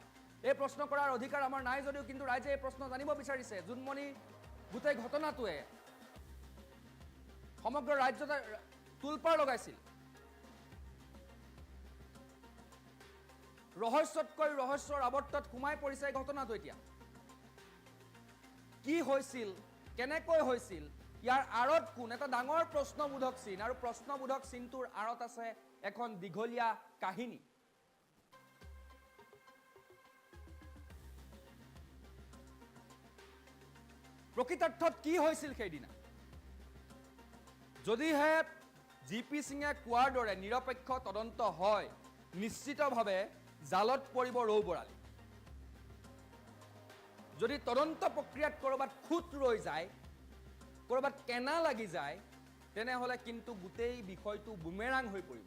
এই প্ৰশ্ন কৰাৰ অধিকাৰ আমাৰ নাই যদিও কিন্তু ৰাইজে এই প্ৰশ্ন জানিব বিচাৰিছে জোনমণি গোটেই ঘটনাটোৱে সমগ্ৰ ৰাজ্যতে তুলপাৰ লগাইছিল ৰহস্যতকৈ ৰহস্যৰ আৱৰ্তত সোমাই পৰিছে এই ঘটনাটো এতিয়া কি হৈছিল কেনেকৈ হৈছিল ইয়াৰ আঁৰত কোন এটা ডাঙৰ প্ৰশ্নবোধক চিন আৰু প্ৰশ্নবোধক চিনটোৰ আঁৰত আছে এখন দীঘলীয়া কাহিনী প্ৰকৃতাৰ্থত কি হৈছিল সেইদিনা যদিহে জিপি সিঙে কোৱাৰ দৰে নিৰপেক্ষ তদন্ত হয় নিশ্চিতভাৱে জালত পৰিব ৰৌ বৰালি যদি তদন্ত প্ৰক্ৰিয়াত কৰবাত খুঁত ৰৈ যায় কৰবাত কেনা লাগি যায় তেনেহলে কিন্তু গোটেই বিষয়টো বুমেৰাং হৈ পৰিব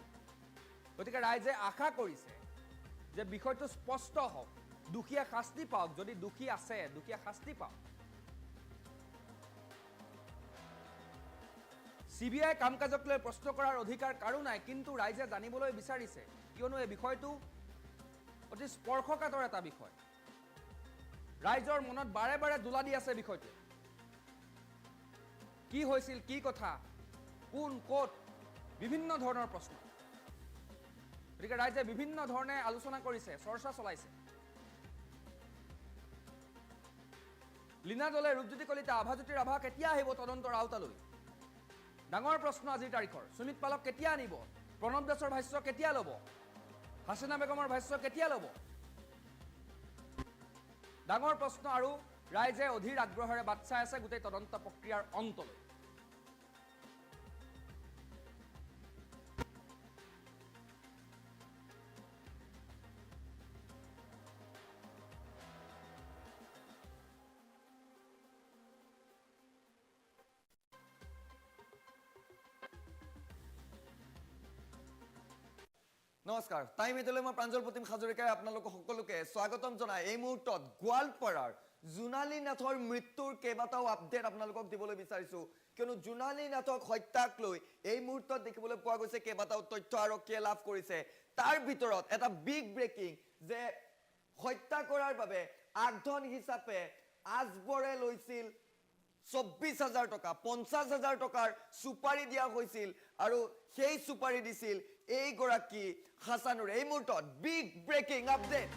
গতিকে ৰাইজে আশা কৰিছে যে বিষয়টো স্পষ্ট হওক দুখীয়া শাস্তি পাওক যদি দুখী আছে দুখীয়া শাস্তি পাওক চিবিআই কাম কাজক লৈ প্ৰশ্ন কৰাৰ অধিকাৰ কাৰো নাই কিন্তু ৰাইজে জানিবলৈ বিচাৰিছে কিয়নো এই বিষয়টো অতি স্পৰ্শকাতৰ এটা বিষয় ৰাইজৰ মনত বাৰে বাৰে দোলা দি আছে বিষয়টো কি হৈছিল কি কথা কোন ক'ত বিভিন্ন ধৰণৰ প্ৰশ্ন গতিকে ৰাইজে বিভিন্ন ধৰণে আলোচনা কৰিছে চৰ্চা চলাইছে লীনা দলে ৰূপজ্যোতি কলিতা আভাজ্যোতি ৰাভা কেতিয়া আহিব তদন্তৰ আওতালৈ ডাঙৰ প্ৰশ্ন আজিৰ তাৰিখৰ সুমিত পালক কেতিয়া আনিব প্ৰণৱ দাসৰ ভাষ্য কেতিয়া ল'ব হাসিনা বেগমৰ ভাষ্য কেতিয়া ল'ব ডাঙৰ প্ৰশ্ন আৰু ৰাইজে অধীৰ আগ্ৰহেৰে বাট চাই আছে গোটেই তদন্ত প্ৰক্ৰিয়াৰ অন্তলৈ নমস্কাৰ টাইম এইটলৈ মই প্ৰাঞ্জল প্ৰতিম হাজৰিকাই আপোনালোকক সকলোকে স্বাগতম জনাই এই মুহূৰ্তত গোৱালপাৰাৰ জোনালী নাথৰ মৃত্যুৰ কেইবাটাও আপডেট আপোনালোকক দিবলৈ বিচাৰিছো কিয়নো জোনালী নাথক হত্যাক লৈ এই মুহূৰ্তত দেখিবলৈ পোৱা গৈছে কেইবাটাও তথ্য আৰক্ষীয়ে লাভ কৰিছে তাৰ ভিতৰত এটা বিগ ব্ৰেকিং যে হত্যা কৰাৰ বাবে আগধন হিচাপে আজবৰে লৈছিল 24,000 টকা 50,000 টকাৰ সুপাৰি দিয়া হৈছিল আৰু সেই সুপাৰি দিছিল এই গৰাকী হাসানুৰ এই মুহূৰ্তত বিগ ব্ৰেকিং আপডেট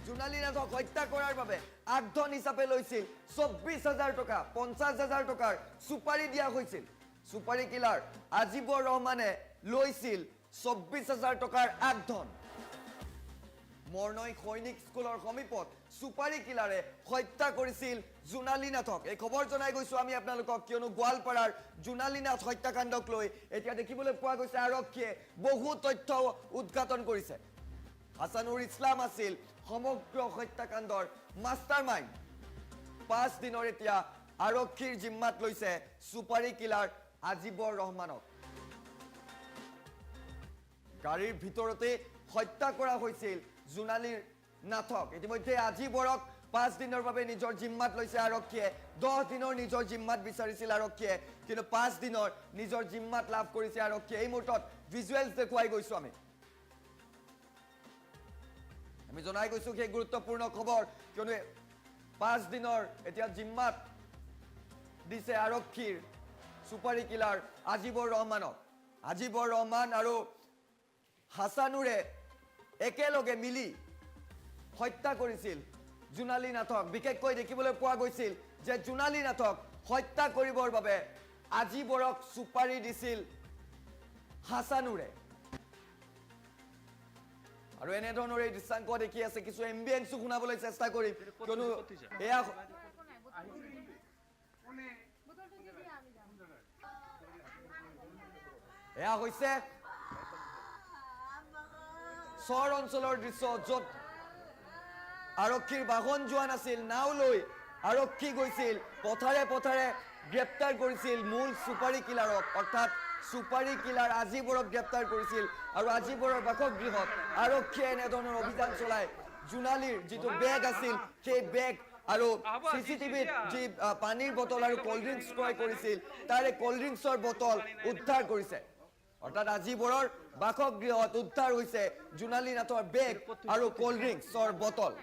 জোনালী নাথক হত্যা কৰাৰ বাবে আগধন হিচাপে লৈছিল 24,000 টকা 50,000 টকাৰ সুপাৰি দিয়া হৈছিল সুপাৰি কিলাৰ আজিবৰ ৰহমানে লৈছিল 24,000 টকাৰ আগধন মৰ্নৈ সৈনিক স্কুলৰ সমীপত সুপাৰি কিলাৰে হত্যা কৰিছিল জোনালী নাথক এই খবৰ জনাই গৈছো আমি আপোনালোকক কিয়নো গোৱালপাৰাৰ জোনালী নাথ হত্যাকাণ্ডক লৈ এতিয়া দেখিবলৈ পোৱা গৈছে আৰক্ষীয়ে বহু তথ্য উদ্ঘাটন কৰিছে হাসানুৰ ইছলাম আছিল সমগ্ৰ হত্যাকাণ্ডৰ মাষ্টাৰমাইণ্ড 5 দিনৰ এতিয়া আৰক্ষীৰ জিম্মাত লৈছে সুপাৰি কিলাৰ আজিবৰ ৰহমানক গাড়ীৰ ভিতৰতে হত্যা কৰা হৈছিল জোনালী নাথক ইতিমধ্যে আজিবৰক 5 দিনৰ বাবে নিজৰ জিম্মাত লৈছে আৰক্ষীয়ে 10 দিনৰ নিজৰ জিম্মাত বিচাৰিছিল আৰক্ষীয়ে কিন্তু 5 দিনৰ নিজৰ জিম্মাত লাভ কৰিছে আৰক্ষীয়ে এই মুহূৰ্তত ভিজুৱেলছ দেখুৱাই গৈছো আমি জনাই গৈছো সেই গুৰুত্বপূৰ্ণ খবৰ কিয়নো 5 দিনৰ এতিয়া জিম্মাত দিছে আৰক্ষীৰ সুপাৰি কিলাৰ আজিবৰ ৰহমান আৰু হাসানুৰে একেলগে মিলি হত্যা কৰিছিল জোনালী নাথক বিশেষকৈ দেখিবলৈ পোৱা গৈছিল যে জোনালী নাথক হত্যা কৰিবৰ বাবে আজিবৰক সুপাৰি দিছিল হাসানুৰে আৰু এনেধৰণৰ এই দৃশ্যাংক দেখি আছে কিছু এম্বিয়েন্সো শুনাবলৈ চেষ্টা কৰিম কিয়নো এয়া এয়া হৈছে চৰ অঞ্চলৰ দৃশ্য য'ত আৰক্ষীৰ বাহন যোৱা নাছিল নাও লৈ আৰক্ষী গৈছিল পথাৰে পথাৰে গ্ৰেপ্তাৰ কৰিছিল মূল সুপাৰী কিলাৰক অৰ্থাৎ সুপাৰী কিলাৰ আজিবৰক গ্ৰেপ্তাৰ কৰিছিল আৰু আজিবৰৰ বাসগৃহত আৰক্ষীয়ে এনেধৰণৰ অভিযান চলাই জোনালীৰ যিটো বেগ আছিল সেই বেগ আৰু চিচিটিভিত যি পানীৰ বটল আৰু কোল্ড ড্ৰিংকছ ক্ৰয় কৰিছিল তাৰে কোল্ড ড্ৰিংকছৰ বটল উদ্ধাৰ কৰিছে অৰ্থাৎ আজিবৰৰ বাসগৃহত উদ্ধাৰ হৈছে জোনালী নাথৰ বেগ আৰু কোল্ড ড্ৰিংকছৰ বটল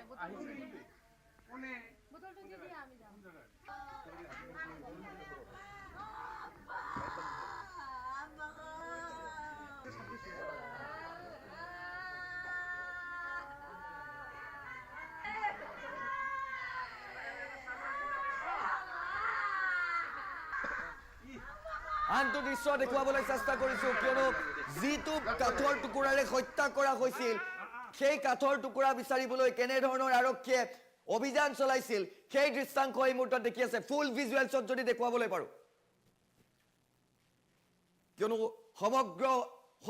আনটো দৃশ্য দেখুৱাবলৈ চেষ্টা কৰিছো কিয়নো যিটো কাঠৰ টুকুৰাৰে হত্যা কৰা হৈছিল সেই কাঠৰ টুকুৰা বিচাৰিবলৈ কেনেধৰণৰ আৰক্ষীয়ে অভিযান চলাইছিল সেই দৃশ্যাংক এই মুহূৰ্তত দেখি আছে ফুল ভিজুৱেলছত যদি দেখুৱাবলৈ পাৰো কিয়নো সমগ্ৰ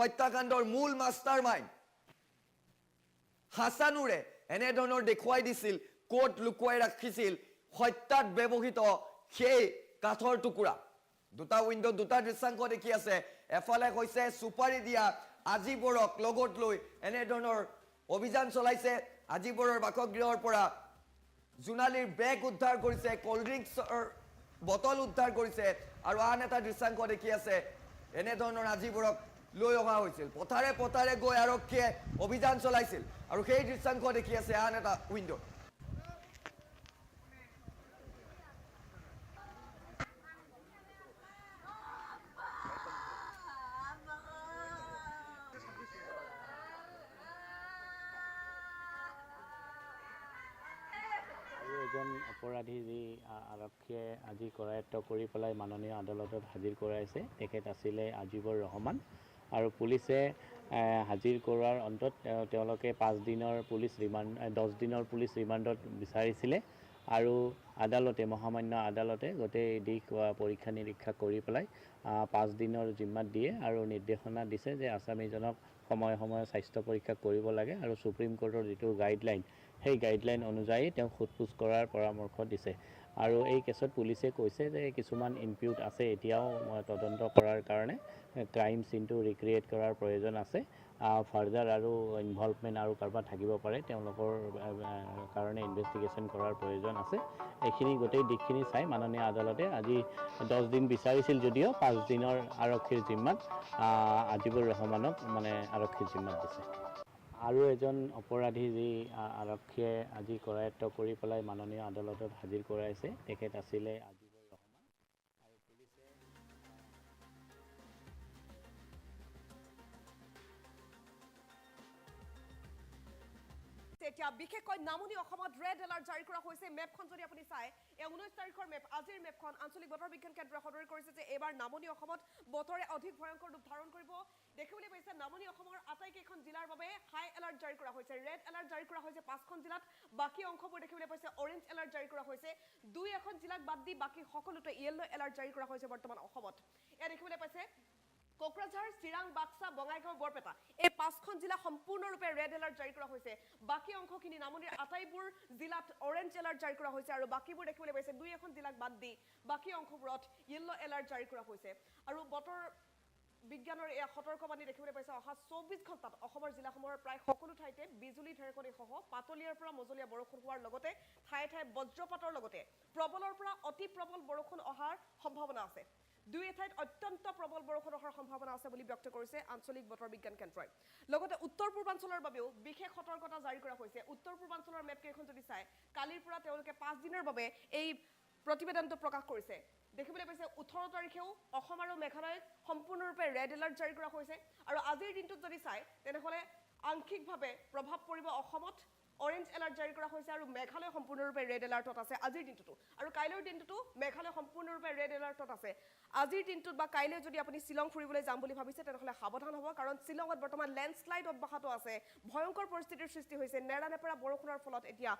হত্যাকাণ্ডৰ মূল মাষ্টাৰ মাইণ্ড হাসানুৰে এনেধৰণৰ দেখুৱাই দিছিল ক'ত লুকুৱাই ৰাখিছিল হত্যাত ব্যৱহৃত সেই কাঠৰ টুকুৰা দুটা উইন্ডো দুটা দৃশ্যাংক দেখি আছে এফালে হৈছে সুপাৰী দিয়া আজিবৰক লগত লৈ এনেধৰণৰ অভিযান চলাইছে আজিবৰৰ বাসগৃহৰ পৰা জোনালীৰ বেগ উদ্ধাৰ কৰিছে কোল্ড ড্ৰিংকছৰ বটল উদ্ধাৰ কৰিছে আৰু আন এটা দৃশ্যাংক দেখি আছে এনেধৰণৰ আজিবৰক লৈ অহা হৈছিল পথাৰে পথাৰে গৈ আৰক্ষীয়ে অভিযান চলাইছিল আৰু সেই দৃশ্যাংক দেখি আছে আন এটা উইন্ডো এজন অপৰাধী যি আৰক্ষীয়ে আজি কৰায়ত্ব কৰি পেলাই মাননীয় আদালতত হাজিৰ কৰাইছে তেখেত আছিলে আজিবৰ ৰহমান আৰু পুলিচে হাজিৰ কৰাৰ অন্তত তেওঁলোকে 5 দিনৰ পুলিচ ৰিমাণ্ড 10 দিনৰ পুলিচ ৰিমাণ্ডত বিচাৰিছিলে আৰু আদালতে মহামান্য আদালতে গোটেই দিশ পৰীক্ষা নিৰীক্ষা কৰি পেলাই 5 দিনৰ জিম্মাত দিয়ে আৰু নিৰ্দেশনা দিছে যে আসামীজনক সময়ে সময়ে স্বাস্থ্য পৰীক্ষা কৰিব লাগে আৰু সুপ্ৰিম কোৰ্টৰ যিটো গাইডলাইন সেই গাইডলাইন অনুযায়ী তেওঁ সোধপোছ কৰাৰ পৰামৰ্শ দিছে আৰু এই কেছত পুলিচে কৈছে যে কিছুমান ইনপিউট আছে এতিয়াও তদন্ত কৰাৰ কাৰণে ক্ৰাইম সিনটো ৰিক্ৰিয়েট কৰাৰ প্ৰয়োজন আছে ফাৰ্দাৰ আৰু ইনভলভমেণ্ট আৰু কাৰোবাৰ থাকিব পাৰে তেওঁলোকৰ কাৰণে ইনভেষ্টিগেশ্যন কৰাৰ প্ৰয়োজন আছে এইখিনি গোটেই দিশখিনি চাই মাননীয় আদালতে আজি 10 দিন বিচাৰিছিল যদিও 5 দিনৰ আৰক্ষীৰ জিম্মাত আজিবুৰ ৰহমানক মানে আৰক্ষীৰ জিম্মাত দিছে আৰু এজন অপৰাধী যি আৰক্ষীয়ে আজি কৰায়ত্ব কৰি পেলাই মাননীয় আদালতত হাজিৰ কৰাইছে তেখেত আছিলে আজিবৰ ৰহমান আৰু পুলিচে এতিয়া বিশেষকৈ নামনি অসমত ৰেড এলাৰ্ট জাৰি কৰা হৈছে মেপখন যদি আপুনি চায় এই 19 তাৰিখৰ মেপ আজিৰ মেপখন আঞ্চলিক বতৰ বিজ্ঞান কেন্দ্ৰই সদৰি কৰিছে যে এইবাৰ নামনি অসমত বতৰে অধিক ভয়ংকৰ ৰূপ ধাৰণ কৰিব দেখিবলৈ পাইছে নামনি অসমৰ আটাইকেইখন জিলাৰ বাবে হাই এলাৰ্ট জাৰি কৰা হৈছে ৰেড এলাৰ্ট জাৰি কৰা হৈছে 5খন জিলাত বাকী অংশবোৰ দেখিবলৈ পাইছে অৰেঞ্জ এলাৰ্ট জাৰি কৰা হৈছে 2-1 জিলাক বাদ দি বাকী সকলোতে ইয়েলো এলাৰ্ট জাৰি কৰা হৈছে বৰ্তমান অসমত এয়া দেখিবলৈ পাইছে কোকৰাঝাৰ চিৰাং বাক্সা বঙাইগাঁও বৰপেটা এই 5খন জিলা সম্পূৰ্ণৰূপে ৰেড এলাৰ্ট জাৰি কৰা হৈছে বাকী অংশখিনি নামনিৰ আটাইবোৰ জিলাত অৰেঞ্জ এলাৰ্ট জাৰি কৰা হৈছে আৰু বাকীবোৰ দেখিবলৈ পাইছে 2-1 জিলাক বাদ দি বাকী অংশবোৰত ইয়েলো এলাৰ্ট জাৰি কৰা হৈছে আৰু বতৰ বিজ্ঞানৰ এই সতৰ্কবাণী দেখিবলৈ পাইছে অহা 24 ঘণ্টাত অসমৰ জিলাসমূহৰ প্ৰায় সকলো ঠাইতে বিজুলী ঢেৰেকনি সহ পাতলীয়াৰ পৰা মজলীয়া বৰষুণ হোৱাৰ লগতে ঠায়ে ঠায়ে বজ্ৰপাতৰ লগতে প্ৰবলৰ পৰা অতি প্ৰবল বৰষুণ অহাৰ সম্ভাৱনা আছে দুই ঠাইত অত্যন্ত প্ৰবল বৰষুণ হোৱাৰ সম্ভাৱনা আছে বুলি ব্যক্ত কৰিছে আঞ্চলিক বতৰ বিজ্ঞান কেন্দ্ৰই লগতে উত্তৰ পূৰ্বাঞ্চলৰ বাবেও বিশেষ সতৰ্কতা জাৰি কৰা হৈছে উত্তৰ পূৰ্বাঞ্চলৰ মেপ কেইখন যদি চাই কালিৰ পৰা তেওঁলোকে 5 দিনৰ বাবে এই প্ৰতিবেদনটো প্ৰকাশ কৰিছে দেখিবলৈ পাইছে 18 তাৰিখেও অসম আৰু মেঘালয়ত সম্পূৰ্ণৰূপে ৰেড এলাৰ্ট জাৰি কৰা হৈছে আৰু আজিৰ দিনটোত যদি চাই তেনেহলে আংশিকভাৱে প্ৰভাৱ পৰিব অসমত অৰেঞ্জ এলাৰ্ট জাৰি কৰা হৈছে আৰু মেঘালয় সম্পূৰ্ণৰূপে ৰেড এলাৰ্টত আছে আজিৰ দিনটোতো আৰু কাইলৈৰ দিনটোতো মেঘালয় সম্পূৰ্ণৰূপে ৰেড এলাৰ্টত আছে আজিৰ দিনটোত বা কাইলৈ যদি আপুনি শ্বিলং ফুৰিবলৈ যাম বুলি ভাবিছে তেনেহ'লে সাৱধান হ'ব কাৰণ শ্বিলঙত বৰ্তমান লেণ্ডশ্লাইড অব্যাহত আছে ভয়ংকৰ পৰিস্থিতিৰ সৃষ্টি হৈছে নেৰানেপেৰা বৰষুণৰ ফলত এতিয়া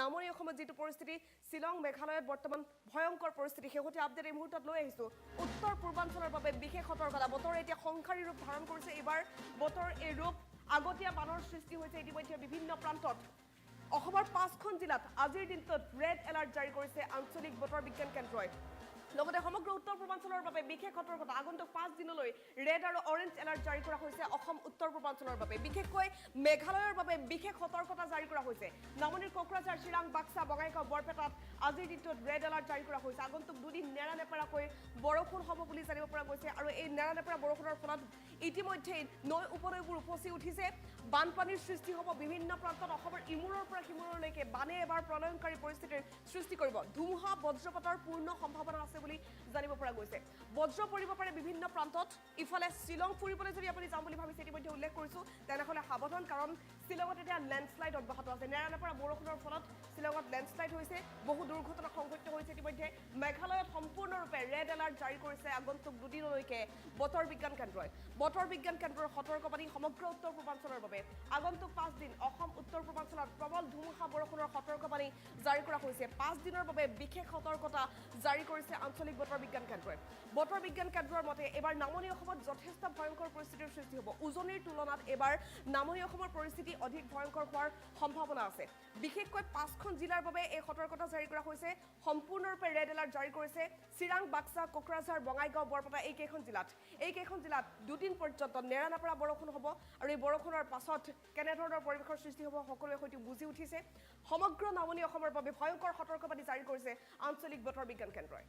নামনি অসমত যিটো পৰিস্থিতি শ্বিলং মেঘালয়ত বৰ্তমান ভয়ংকৰ পৰিস্থিতি শেহতীয়া আপডেট এই মুহূৰ্তত লৈ আহিছোঁ উত্তৰ পূৰ্বাঞ্চলৰ বাবে বিশেষ সতৰ্কতা বতৰ এতিয়া সংসাৰী ৰূপ ধাৰণ কৰিছে এইবাৰ বতৰ এই ৰূপ আগতীয়া বানৰ সৃষ্টি হৈছে ইতিমধ্যে বিভিন্ন প্ৰান্তত অসমৰ 5খন জিলাত আজিৰ দিনটোত ৰেড এলাৰ্ট জাৰি কৰিছে আঞ্চলিক বতৰ বিজ্ঞান কেন্দ্ৰই লগতে সমগ্ৰ উত্তৰ পূৰ্বাঞ্চলৰ বাবে বিশেষ সতৰ্কতা আগন্তুক 5 দিনলৈ ৰেড আৰু অৰেঞ্জ এলাৰ্ট জাৰি কৰা হৈছে অসম উত্তৰ পূৰ্বাঞ্চলৰ বাবে বিশেষকৈ মেঘালয়ৰ বাবে বিশেষ সতৰ্কতা জাৰি কৰা হৈছে নামনিৰ কোকৰাঝাৰ চিৰাং বাক্সা বঙাইগাঁও বৰপেটাত আজিৰ দিনটোত ৰেড এলাৰ্ট জাৰি কৰা হৈছে আগন্তুক দুদিন নেৰানেপেৰাকৈ বৰষুণ হ'ব বুলি জানিব পৰা গৈছে আৰু এই নেৰানেপেৰা বৰষুণৰ ফলত ইতিমধ্যে নৈ উপনৈবোৰ উপচি উঠিছে বানপানীৰ সৃষ্টি হ'ব বিভিন্ন প্ৰান্তত অসমৰ ইমূৰৰ পৰা সিমূৰলৈকে বানে এবাৰ প্ৰলয়ংকাৰী পৰিস্থিতিৰ সৃষ্টি কৰিব ধুমুহা বজ্ৰপাতৰ পূৰ্ণ সম্ভাৱনা আছে বুলি জানিব পৰা গৈছে বজ্ৰ পৰিব পাৰে বিভিন্ন প্ৰান্তত ইফালে শ্বিলং ফুৰিবলৈ যদি আপুনি যাম বুলি ভাবিছে ইতিমধ্যে উল্লেখ কৰিছোঁ তেনেহ'লে সাৱধান কাৰণ শ্বিলঙত এতিয়া লেণ্ডশ্লাইড অব্যাহত আছে নেৰানেপেৰা বৰষুণৰ ফলত শ্বিলঙত লেণ্ডশ্লাইড হৈছে বহু দুৰ্ঘটনা সংঘটিত হৈছে ইতিমধ্যে মেঘালয়ত সম্পূৰ্ণৰূপে ৰেড এলাৰ্ট জাৰি কৰিছে আগন্তুক দুদিনলৈকে বতৰ বিজ্ঞান কেন্দ্ৰৰ সতৰ্কবাণী সমগ্ৰ উত্তৰ পূৰ্বাঞ্চলৰ বাবে আগন্তুক 5 দিন অসম উত্তৰ পূৰ্বাঞ্চলত প্ৰবল ধুমুহা বৰষুণৰ সতৰ্কবাণী জাৰি কৰা হৈছে 5 দিনৰ বাবে বিশেষ সতৰ্কতা জাৰি কৰিছে আঞ্চলিক বতৰ বিজ্ঞান কেন্দ্ৰই বতৰ বিজ্ঞান কেন্দ্ৰৰ মতে এবাৰ নামনি অসমত যথেষ্ট ভয়ংকৰ পৰিস্থিতিৰ সৃষ্টি হ'ব উজনিৰ তুলনাত এবাৰ নামনি অসমৰ পৰিস্থিতি অধিক ভয়ংকৰ হোৱাৰ সম্ভাৱনা আছে বিশেষকৈ 5খন জিলাৰ বাবে এই সতৰ্কতা জাৰি কৰা হৈছে সম্পূৰ্ণৰূপে ৰেড এলাৰ্ট জাৰি কৰিছে চিৰাং বাক্সা কোকৰাঝাৰ বঙাইগাঁও বৰপেটা এই কেইখন জিলাত দুদিন পৰ্যন্ত নেৰানেপেৰা বৰষুণ হ'ব আৰু এই বৰষুণৰ পাছত কেনেধৰণৰ পৰিৱেশৰ সৃষ্টি হ'ব সকলোৱে হয়তো বুজি উঠিছে সমগ্ৰ নামনি অসমৰ বাবে ভয়ংকৰ সতৰ্কবাণী জাৰি কৰিছে আঞ্চলিক বতৰ বিজ্ঞান কেন্দ্ৰই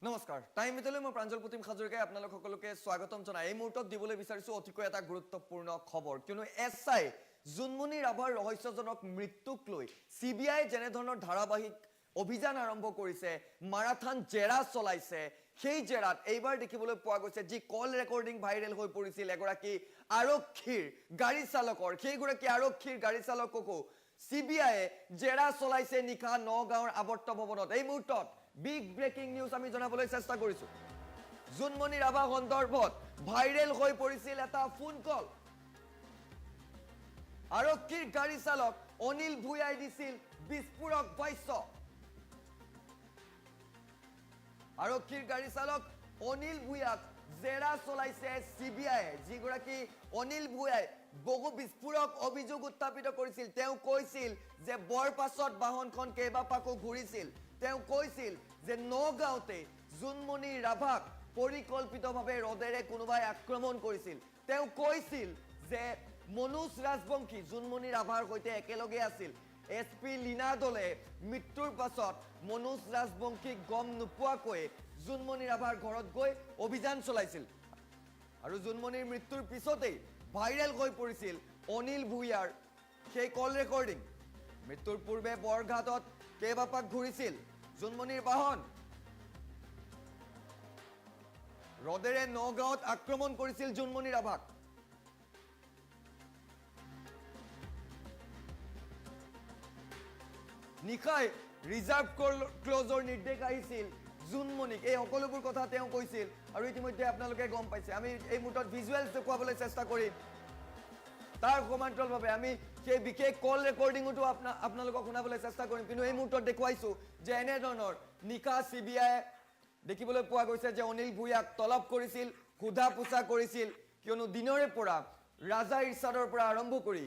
নমস্কাৰ টাইম মিটলৈ মই প্ৰাঞ্জল প্ৰতিম হাজৰিকাই আপোনালোক সকলোকে স্বাগতম জনাই এই মুহূৰ্তত দিবলৈ বিচাৰিছো অতিকৈ এটা গুৰুত্বপূৰ্ণ খবৰ কিয়নো এছআই জুনমণি ৰাভাৰ ৰহস্যজনক মৃত্যুক লৈ সিবিআই যেনে ধৰণৰ ধাৰাবাহিক অভিযান আৰম্ভ কৰিছে মাৰাথান জেৰা চলাইছে সেই জেৰাত এইবাৰ দেখিবলৈ পোৱা গৈছে যি কল ৰেকৰ্ডিং ভাইৰেল হৈ পৰিছিল এগৰাকী আৰক্ষীৰ গাড়ী চালকৰ সেইগৰাকী আৰক্ষীৰ গাড়ী চালককো সিবিআইয়ে জেৰা চলাইছে নিশা নগাঁৱৰ আৱৰ্ত ভৱনত এই মুহূৰ্তত বিগ ব্ৰেকিং নিউজ আমি জনাবলৈ চেষ্টা কৰিছো জুনমণি ৰাভা সন্দৰ্ভত ভাইৰেল হৈ পৰিছিল এটা ফোন কল আৰক্ষীৰ গাড়ী চালক অনিল ভূঞাই দিছিল বিস্ফোৰক ভাষ্য আৰক্ষীৰ গাড়ী চালক অনিল ভূঞাক জেৰা চলাইছে সিবিআই যিগৰাকী অনিল ভূঞাই বহু বিস্ফোৰক অভিযোগ উত্থাপিত কৰিছিল তেওঁ কৈছিল যে বৰপাছত বাহনখন কেইবাপাকো ঘূৰিছিল তেওঁ কৈছিল যে নগাঁওতে জুনমণি ৰাভাক পৰিকল্পিতভাৱে ৰদেৰে কোনোবাই আক্ৰমণ কৰিছিল তেওঁ কৈছিল যে মনোজ ৰাজবংশী জুনমণি ৰাভাৰ সৈতে একেলগে আছিল এছপি লীনা দলে মৃত্যুৰ পাছত মনোজ ৰাজবংশীক গম নোপোৱাকৈ জুনমণি ৰাভাৰ ঘৰত গৈ অভিযান চলাইছিল আৰু জুনমণিৰ মৃত্যুৰ পিছতেই ভাইৰেল হৈ পৰিছিল অনিল ভূঞাৰ সেই কল ৰেকৰ্ডিং মৃত্যুৰ পূৰ্বে বৰঘাটত কেইবাপাক ঘূৰিছিল জুনমণিৰ বাহন ৰদেৰে নগাঁৱত আক্ৰমণ কৰিছিল জুনমণি ৰাভাক নিশাই ৰিজাৰ্ভ ক্লজৰ নিৰ্দেশ আহিছিল জুনমণিক এই সকলোবোৰ কথা তেওঁ কৈছিল আৰু ইতিমধ্যে আপোনালোকে গম পাইছে আমি এই মুহূৰ্তত ভিজুৱেলছ দেখুৱাবলৈ চেষ্টা কৰিম তাৰ সমান্তৰালভাৱে আমি সেই বিশেষ কল ৰেকৰ্ডিঙতো আপোনালোকক শুনাবলৈ চেষ্টা কৰিম কিন্তু এই মুহূৰ্তত দেখুৱাইছো যে এনেধৰণৰ নিশা সিবিআই দেখিবলৈ পোৱা গৈছে যে অনিল ভূঞাক তলব কৰিছিল সোধা পোছা কৰিছিল কিয়নো দিনৰে পৰা ৰাজা ইৰছাদৰ পৰা আৰম্ভ কৰি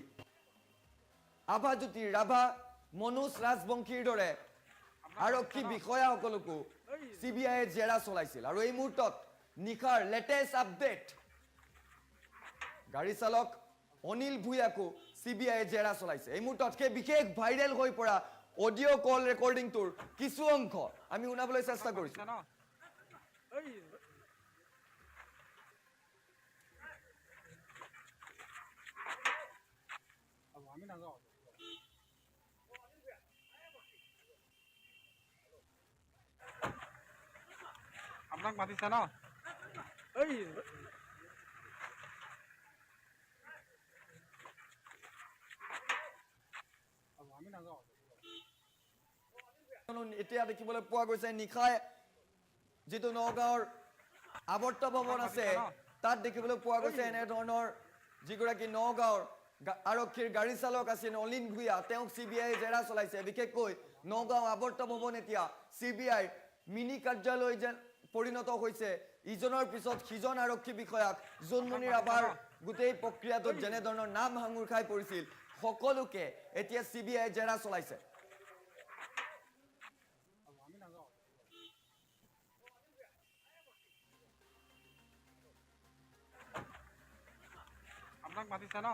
আভাজ্যোতি ৰাভা মনোজ ৰাজবংশীৰ দৰে আৰক্ষী বিষয়াসকলকো CBIয়ে জেৰা চলাইছিল আৰু এই মুহূৰ্তত নিখাৰ লেটেষ্ট আপডেট গাড়ী চালক অনিল ভূঞাকো CBIয়ে জেৰা চলাইছে এই মুহূৰ্তত সেই বিশেষ ভাইৰেল হৈ পৰা অডিঅ' কল ৰেকৰ্ডিংটোৰ কিছু অংশ আমি শুনাবলৈ চেষ্টা কৰিছোঁ আপোনাক মাতিছে ন এতিয়া দেখিবলৈ পোৱা গৈছে নিশাই যিটো নগাঁৱৰ আৱৰ্ত ভৱন আছে তাত দেখিবলৈ পোৱা গৈছে এনে ধৰণৰ যিগৰাকী নগাঁৱৰ আৰক্ষীৰ গাড়ী চালক আছিল অনিল ভূঞা তেওঁক CBIয়ে জেৰা চলাইছে বিশেষকৈ নগাঁও আৱৰ্ত ভৱন এতিয়া CBIৰ মিনি কাৰ্যালয় যেন পৰিণত হৈছে ইজনৰ পিছত সিজন আৰক্ষী বিষয়াক জোনমণি ৰাভাৰ গোটেই প্ৰক্ৰিয়াটোত যেনে ধৰণৰ নাম ভাঙুৰ খাই পৰিছিল সকলোকে এতিয়া CBIয়ে জেৰা চলাইছে আপোনাক মাতিছে ন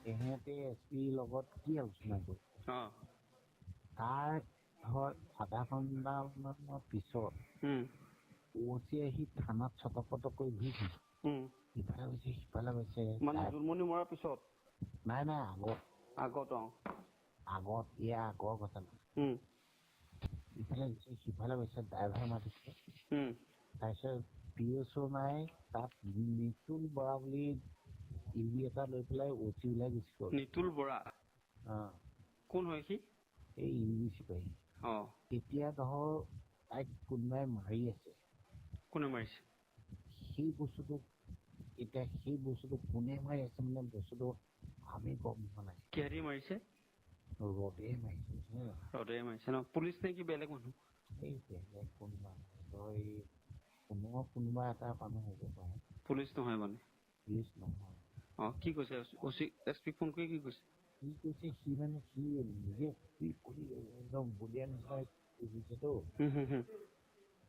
তেহেঁতে SPৰ লগত কি আলোচনা কৰিছে তাৰ ধৰ আধা ঘণ্টামানৰ পিছত OC আহি থানাত ছটপটকৈ ঘূৰি ফুৰিছে ইফালে গৈছে সিফালে গৈছে জোনমণি মৰাৰ পিছত নাই আগত আগত ইয়াৰ আগৰ কথা ইফালে গৈছে সিফালে গৈছে ড্ৰাইভাৰ মাতিছে তাৰপিছত PSO নাই তাত নিতুল বৰা বুলি ইভি এটা লৈ পেলাই OC ওলাই গুচি গ'ল নিতুল বৰা কোন হয় সি এই ইভি চিপাহী এতিয়া ধৰ তাইক কোনোবাই মাৰি আছে কোনে মাৰিছে সেই বস্তুটো কোনে মাৰি আছে মানে বস্তুটো আমি গম পোৱা নাই কিহেদি মাৰিছে ৰদে মাৰিছে ন পুলিচ নে কি বেলেগ মানুহ এই বেলেগ কোনোবা এটা মানুহ হ'ব পাৰে পুলিচ নহয় মানে পুলিচ নহয় কি কৈছে SP ফোন কৰি কি কৈছে সি মানে সি নিজে একদম বলিয়া নিচিনা বুজিছেতো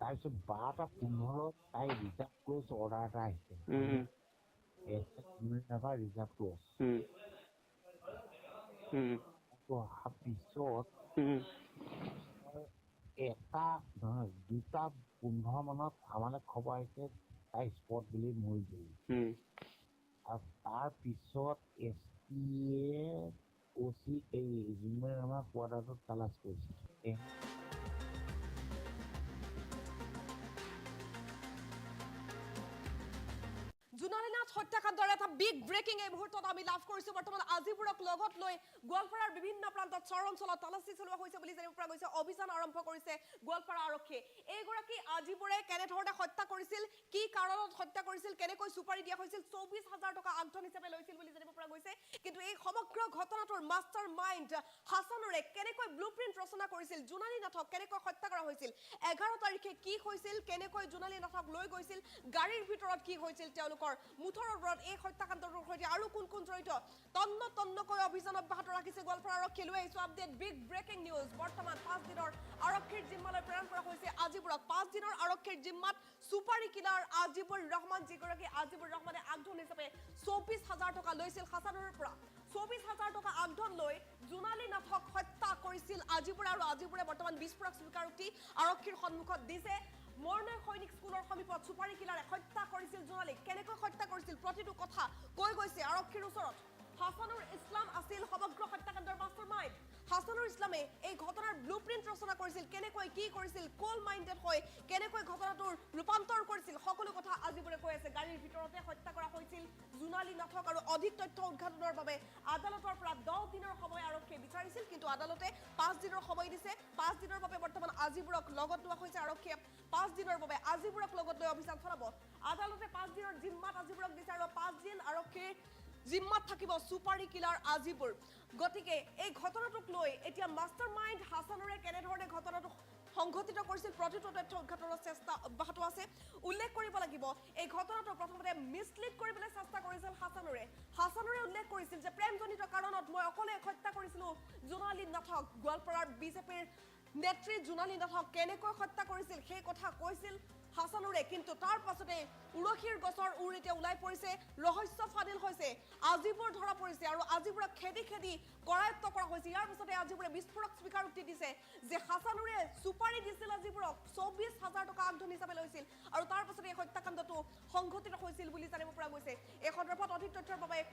তাৰপিছত 12:15 তাই ৰিজাৰ্ভ ক্ল'জ অৰ্ডাৰ এটা আহিছে ৰিজাৰ্ভ ক্ল'জ অহাৰ পিছত 2:15 মানত আমালৈ খবৰ আহিছে তাই স্পট বুলি মৰি গ'ল আৰু তাৰ পিছত SPয়ে OC এই জোনমণি ৰাভাৰ কোৱাৰ্টাৰটোত তালাচ কৰিছে জোনালী নাথ হত্যাকাণ্ডৰ এটা বিগ ব্ৰেকিং এই মুহূৰ্তত আমি লাভ কৰিছো বৰ্তমান আজিবোৰক লগত লৈ গোৱালপাৰাৰ বিভিন্ন প্ৰান্তত চৰ অঞ্চলত তালাচী চলোৱা হৈছে বুলি জানিব পৰা গৈছে অভিযান আৰম্ভ কৰিছে গোৱালপাৰা আৰক্ষীয়ে এইগৰাকী আজিবোৰে কেনেধৰণে হত্যা কৰিছিল কি কাৰণত হত্যা কৰিছিল কেনেকৈ চুপাৰি দিয়া হৈছিল 24,000 টকা আগধন হিচাপে লৈছিল বুলি জানিব পৰা গৈছে কিন্তু এই সমগ্ৰ ঘটনাটোৰ মাষ্টাৰ মাইণ্ড হাছানুৰে কেনেকৈ ব্লুপ্ৰিণ্ট ৰচনা কৰিছিল জোনালী নাথক কেনেকৈ হত্যা কৰা হৈছিল 11 তাৰিখে কি হৈছিল কেনেকৈ জোনালী নাথক লৈ গৈছিল গাড়ীৰ ভিতৰত কি হৈছিল তেওঁলোকৰ মুঠৰ ওপৰত এই হত্যাকাণ্ডৰ সৈতে আৰু কোন জড়িত তন্নকৈ অভিযান অব্যাহত ৰাখিছে গোৱালপাৰা আৰক্ষীয়ে লৈ আহিছো আপডেট বিগ ব্ৰেকিং নিউজ বৰ্তমান 5 দিনৰ আৰক্ষীৰ জিম্মালৈ আজিবুৰক 5 দিনৰ আৰক্ষীৰ জিম্মাত সুপাৰী কিলাৰ আজিবুৰ ৰহমান যিগৰাকী আজিবুৰ ৰহমানে আগধন হিচাপে 24,000 টকা লৈছিল হাছানুৰৰ পৰা 24,000 টকা আগধন লৈ জোনালী নাথক হত্যা কৰিছিল আজিবুৰ আৰু আজিবুৰে বৰ্তমান বিস্ফোৰক স্বীকাৰোক্তি আৰক্ষীৰ সন্মুখত দিছে মৰ্ণয় সৈনিক স্কুলৰ সমীপত সুপাৰী কিলাৰে হত্যা কৰিছিল জোনালীক কেনেকৈ হত্যা কৰিছিল প্ৰতিটো কথা কৈ গৈছে আৰক্ষীৰ ওচৰত হাছানুৰ ইছলাম আছিল সমগ্ৰ হত্যাকাণ্ডৰ মাষ্টাৰমাইণ্ড হাছানুৰ ইছলামে এই ঘটনাৰ ব্লুপ্ৰিণ্ট ৰচনা কৰিছিল কেনেকৈ কি কৰিছিল কোল মাইণ্ডেড হৈ কেনেকৈ ঘটনাটোৰ ৰূপান্তৰ কৰিছিল সকলো কথা আজিবুৰে কৈ আছে গাড়ীৰ ভিতৰতে হত্যা কৰা হৈছিল জোনালী নাথক আৰু অধিক তথ্য উদ্ঘাটনৰ বাবে আদালতৰ পৰা 10 দিনৰ সময় আৰক্ষীয়ে বিচাৰিছিল কিন্তু আদালতে 5 দিনৰ সময় দিছে 5 দিনৰ বাবে বৰ্তমান আজিবুৰক লগত লোৱা হৈছে আৰক্ষীয়ে 5 দিনৰ বাবে আজিবুৰক লগত লৈ অভিযান চলাব আদালতে 5 দিনৰ জিম্মাত আজিবুৰক দিছে আৰু 5 দিন আৰক্ষীৰ জিম্মাত থাকিব সুপাৰী কিলাৰ আজিবুৰ গতিকে এই ঘটনাটোক লৈ এতিয়া মাষ্টাৰমাইণ্ড হাছানুৰে কেনেধৰণে ঘটনাটো সংঘটিত কৰিছিল প্ৰতিটো তথ্য উদ্ঘাটনৰ চেষ্টা অব্যাহত আছে উল্লেখ কৰিব লাগিব এই ঘটনাটো প্ৰথমতে মিছলিড কৰিবলৈ চেষ্টা কৰিছিল হাছানুৰে উল্লেখ কৰিছিল যে প্ৰেমজনিত কাৰণত মই অকলে হত্যা কৰিছিলোঁ জোনালী নাথক গোৱালপাৰাৰ বিজেপিৰ নেত্ৰী জোনালী নাথক কেনেকৈ হত্যা কৰিছিল সেই কথা কৈছিল হাছানুৰে কিন্তু তাৰ পাছতে উৰহীৰ গছৰ উৰ এতিয়া ওলাই পৰিছে ৰহস্য ফাদিল হৈছে আজিবুৰ ধৰা পৰিছে আৰু আজিবুৰক খেদি কৰায়ত্ব কৰা হৈছে ইয়াৰ পাছতে আজিবুৰে বিস্ফোৰক স্বীকাৰোক্তি দিছে যে হাছানুৰে সুপাৰী দিছিল আজিবুৰক 24,000 টকা আগধন হিচাপে লৈছিল আৰু তাৰ পাছতে এই হত্যাকাণ্ডটো সংঘটিত হৈছিল বুলি জানিব পৰা গৈছে এই সন্দৰ্ভত অধিক তথ্যৰ বাবে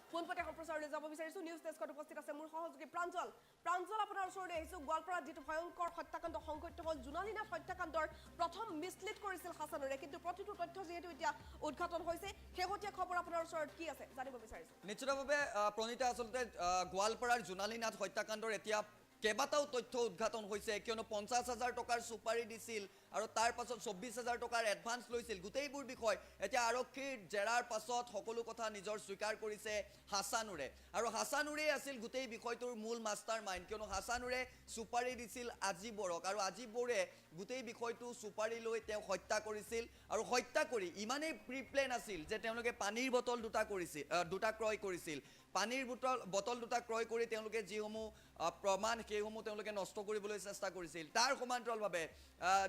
পোনপটীয়া সম্প্ৰচাৰলৈ যাব বিচাৰিছো নিউজ ডেস্কত উপস্থিত আছে মোৰ সহযোগী প্ৰাঞ্জল আপোনাৰ ওচৰলৈ আহিছো গোৱালপাৰাত যিটো ভয়ংকৰ হত্যাকাণ্ড সংঘটিত হ'ল জোনালী নাথ হত্যাকাণ্ডৰ প্ৰথম মিছলিড কৰিছিল হাছানুৰে কিন্তু প্ৰতিটো তথ্য যিহেতু এতিয়া উদ্ঘাটন হৈছে শেহতীয়া খবৰ আপোনাৰ ওচৰত কি আছে জানিব বিচাৰিছো নিশ্চিতভাৱে প্ৰণীতা আচলতে গোৱালপাৰাৰ জোনালী নাথ হত্যাকাণ্ডৰ এতিয়া কেইবাটাও তথ্য উদ্ঘাটন হৈছে কিয়নো 50,000 টকাৰ সুপাৰী দিছিল আৰু তাৰ পাছত 24,000 টকাৰ এডভান্স লৈছিল গোটেইবোৰ বিষয় এতিয়া আৰক্ষীৰ জেৰাৰ পাছত সকলো কথা নিজৰ স্বীকাৰ কৰিছে হাছানুৰে আৰু হাছানুৰে আছিল গোটেই বিষয়টোৰ মূল মাষ্টাৰমাইণ্ড কিয়নো হাছানুৰে সুপাৰী দিছিল আজিবুৰক আৰু আজিবুৰে গোটেই বিষয়টো সুপাৰী লৈ তেওঁ হত্যা কৰিছিল আৰু হত্যা কৰি ইমানেই প্ৰিপ্লেন আছিল যে তেওঁলোকে পানীৰ বটল দুটা ক্ৰয় কৰিছিল পানীৰ বটল দুটা ক্ৰয় কৰি তেওঁলোকে যিসমূহ প্ৰমাণ সেইসমূহ তেওঁলোকে নষ্ট কৰিবলৈ চেষ্টা কৰিছিল তাৰ সমান্তৰালভাৱে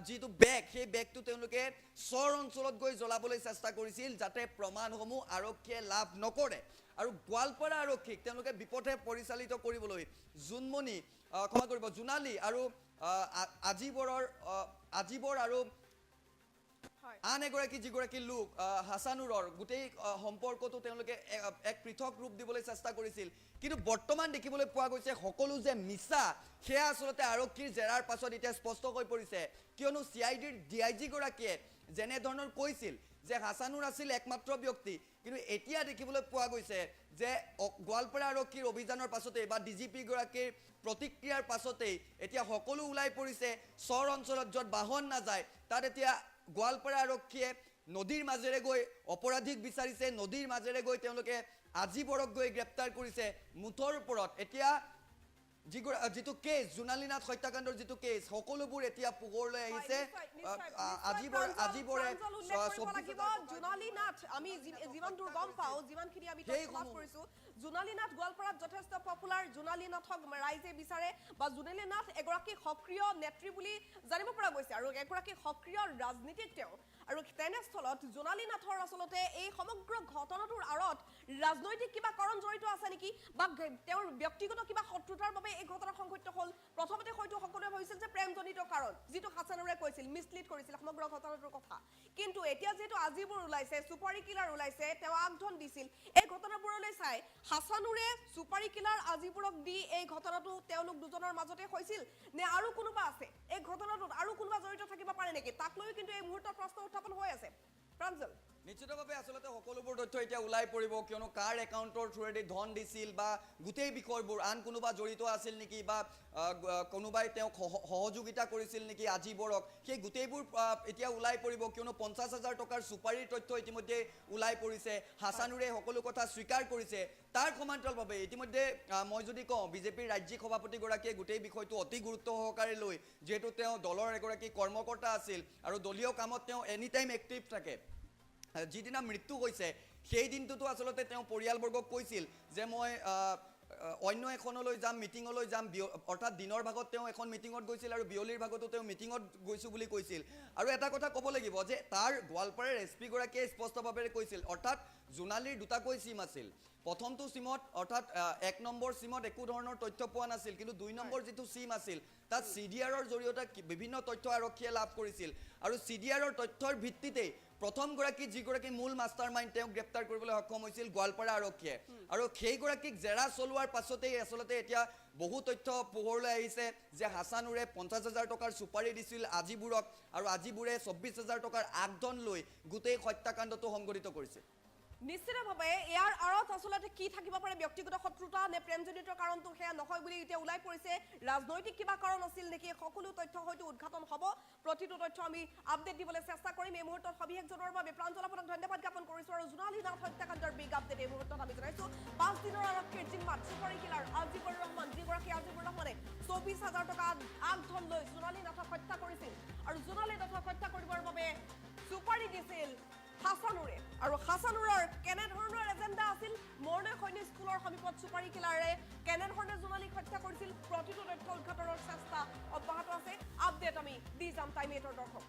যিটো বেগ সেই বেগটো তেওঁলোকে চৰ অঞ্চলত গৈ জ্বলাবলৈ চেষ্টা কৰিছিল যাতে প্ৰমাণসমূহ আৰক্ষীয়ে লাভ নকৰে আৰু গোৱালপাৰা আৰক্ষীক তেওঁলোকে বিপথে পৰিচালিত কৰিবলৈ জোনালী আৰু আজিবৰ আৰু আন এগৰাকী যিগৰাকী লোক হাছানুৰৰ গোটেই সম্পৰ্কটো তেওঁলোকে এক পৃথক ৰূপ দিবলৈ চেষ্টা কৰিছিল কিন্তু বৰ্তমান দেখিবলৈ পোৱা গৈছে সকলো যে মিছা সেয়া আচলতে আৰক্ষীৰ জেৰাৰ পাছত এতিয়া স্পষ্ট হৈ পৰিছে কিয়নো CIDৰ DIG গৰাকীয়ে যেনে ধৰণৰ কৈছিল যে হাছানুৰ আছিল একমাত্ৰ ব্যক্তি কিন্তু এতিয়া দেখিবলৈ পোৱা গৈছে যে গোৱালপাৰা আৰক্ষীৰ অভিযানৰ পাছতে বা DGP গৰাকীৰ প্ৰতিক্ৰিয়াৰ পাছতে এতিয়া সকলো ওলাই পৰিছে চৰ অঞ্চলত য'ত বাহন নাযায় তাত এতিয়া গোৱালপাৰা আৰক্ষীয়ে নদীৰ মাজেৰে গৈ অপৰাধীক বিচাৰিছে নদীৰ মাজেৰে গৈ তেওঁলোকে আজিবুৰক গৈ গ্ৰেপ্তাৰ কৰিছে মুঠৰ ওপৰত এতিয়া যিটো কেছ জোনালী নাথ হত্যাকাণ্ডৰ যিটো কেছ সকলোবোৰ এতিয়া পোহৰলৈ আহিছে আজিবুৰে জোনালী নাথ আমি যিমান দূৰ গম পাওঁ যিমানখিনি আমি লাভ কৰিছো জোনালী নাথ গোৱালপাৰাত যথেষ্ট পপুলাৰ জোনালী নাথক ৰাইজে বিচাৰে বা জোনালী নাথ এগৰাকী সক্ৰিয় নেত্ৰী বুলি জানিব পৰা গৈছে আৰু এগৰাকী সক্ৰিয় ৰাজনীতিক তেওঁ আৰু তেনেস্থলত জোনালী নাথৰ আচলতে এই সমগ্ৰ ঘটনাটোৰ আঁৰত ৰাজনৈতিক কিবা কাৰণ জড়িত আছে নেকি বা তেওঁৰ ব্যক্তিগত কিবা শত্ৰুতাৰ বাবে এই ঘটনা সংঘটিত হ'ল প্ৰথমতে হয়তো সকলোৱে ভাবিছিল যে প্ৰেমজনিত কাৰণ যিটো হাছানুৰে কৈছিল মিছলিড কৰিছিল সমগ্ৰ ঘটনাটোৰ কথা কিন্তু এতিয়া যেহেতু আজিবুৰ ওলাইছে সুপাৰী কিলাৰ ওলাইছে তেওঁ আগধন দিছিল এই ঘটনাবোৰলৈ চাই হাছানুৰে সুপাৰী কিলাৰ আজিবুৰক দি এই ঘটনাটো তেওঁলোক দুজনৰ মাজতে হৈছিল নে আৰু কোনোবা আছে এই ঘটনাটোত আৰু কোনোবা জড়িত থাকিব পাৰে নেকি তাক লৈ কিন্তু এই মুহূৰ্তত প্ৰশ্ন উত্থাপন হৈ আছে প্ৰাঞ্জল নিশ্চিতভাৱে আচলতে সকলোবোৰ তথ্য এতিয়া ওলাই পৰিব কিয়নো কাৰ একাউণ্টৰ থ্ৰুৱেদি ধন দিছিল বা গোটেই বিষয়বোৰ আন কোনোবা জড়িত আছিল নেকি বা কোনোবাই তেওঁক সহযোগিতা কৰিছিল নেকি আজিবুৰক সেই গোটেইবোৰ এতিয়া ওলাই পৰিব কিয়নো 50,000 টকাৰ সুপাৰীৰ তথ্য ইতিমধ্যে ওলাই পৰিছে হাছানুৰে সকলো কথা স্বীকাৰ কৰিছে তাৰ সমান্তৰালভাৱে ইতিমধ্যে মই যদি কওঁ বিজেপিৰ ৰাজ্যিক সভাপতিগৰাকীয়ে গোটেই বিষয়টো অতি গুৰুত্ব সহকাৰে লৈ যিহেতু তেওঁ দলৰ এগৰাকী কৰ্মকৰ্তা আছিল আৰু দলীয় কামত তেওঁ এনি টাইম এক্টিভ থাকে যিদিনা মৃত্যু হৈছে সেই দিনটোতো আচলতে তেওঁ পৰিয়ালবৰ্গক কৈছিল যে মই অন্য এখনলৈ যাম মিটিঙলৈ যাম অৰ্থাৎ দিনৰ ভাগত তেওঁ এখন মিটিঙত গৈছিল আৰু বিয়লিৰ ভাগতো তেওঁ মিটিঙত গৈছোঁ বুলি কৈছিল আৰু এটা কথা ক'ব লাগিব যে তাৰ গোৱালপাৰাৰ এছপি গৰাকীয়ে স্পষ্টভাৱে কৈছিল অৰ্থাৎ জোনালীৰ দুটাকৈ সিম আছিল প্ৰথমটো সিমত অৰ্থাৎ 1 নম্বৰ সিমত একো ধৰণৰ তথ্য পোৱা নাছিল কিন্তু 2 নম্বৰ যেটো সিম আছিল তাত সিডিআৰৰ জৰিয়তে বিভিন্ন তথ্য আৰক্ষীয়ে লাভ কৰিছিল আৰু সিডিআৰৰ তথ্যৰ ভিত্তিতে প্ৰথম গৰাকী যিগৰাকী মূল মাষ্টাৰমাইণ্ড তেওঁক গ্ৰেপ্তাৰ কৰিবলৈ সক্ষম হৈছিল গোৱালপাৰা আৰক্ষীয়ে আৰু সেই গৰাকীক জেৰা চলোৱাৰ পাছতেই আসলতে এতিয়া বহু তথ্য পোহৰলৈ আহিছে যে হাছানুৰে 50,000 টকাৰ সুপাৰি দিছিল আজিবুৰক আৰু আজিবুৰে 24,000 টকাৰ আগধন লৈ গোটেই হত্যাকাণ্ডটো সংঘটিত কৰিছে নিশ্চিতভাৱে ইয়াৰ আঁৰত আচলতে কি থাকিব পাৰে ব্যক্তিগত শত্ৰুতা নে প্ৰেমজনিত কাৰণটো সেয়া নহয় বুলি এতিয়া ওলাই পৰিছে ৰাজনৈতিক কিবা কাৰণ আছিল নেকি সকলো তথ্য হয়তো উদ্ঘাটন হ'ব প্ৰতিটো তথ্য আমি আপডেট দিবলৈ চেষ্টা কৰিম এই মুহূৰ্তত সবিশেষ জনোৱাৰ বাবে প্ৰাঞ্জল আপোনাক ধন্যবাদ জ্ঞাপন কৰিছোঁ আৰু জোনালী নাথ হত্যাকাণ্ডৰ বিগ আপডেট এই মুহূৰ্তত আমি জনাইছোঁ 5 দিনৰ আৰক্ষীৰ জিম্মাত সুপাৰি কিলাৰ আজিবুৰ ৰহমান যিগৰাকী আজিবুৰ ৰহমানে 24,000 টকা আগধন লৈ জোনালী নাথক হত্যা কৰিছিল আৰু জোনালী নাথক হত্যা কৰিবৰ বাবে সুপাৰি দিছিল হাছানুৰে আৰু হাছানুৰৰ কেনে ধৰণৰ এজেণ্ডা আছিল মৰ্ণয় সৈনিক স্কুলৰ সমীপত সুপাৰি কিলাৰে কেনে ধৰণে জোনালীক হত্যা কৰিছিল প্ৰতিটো তথ্য উদ্ঘাটনৰ চেষ্টা অব্যাহত আছে আপডেট আমি দি যাম টাইম 8ৰ দৰ্শক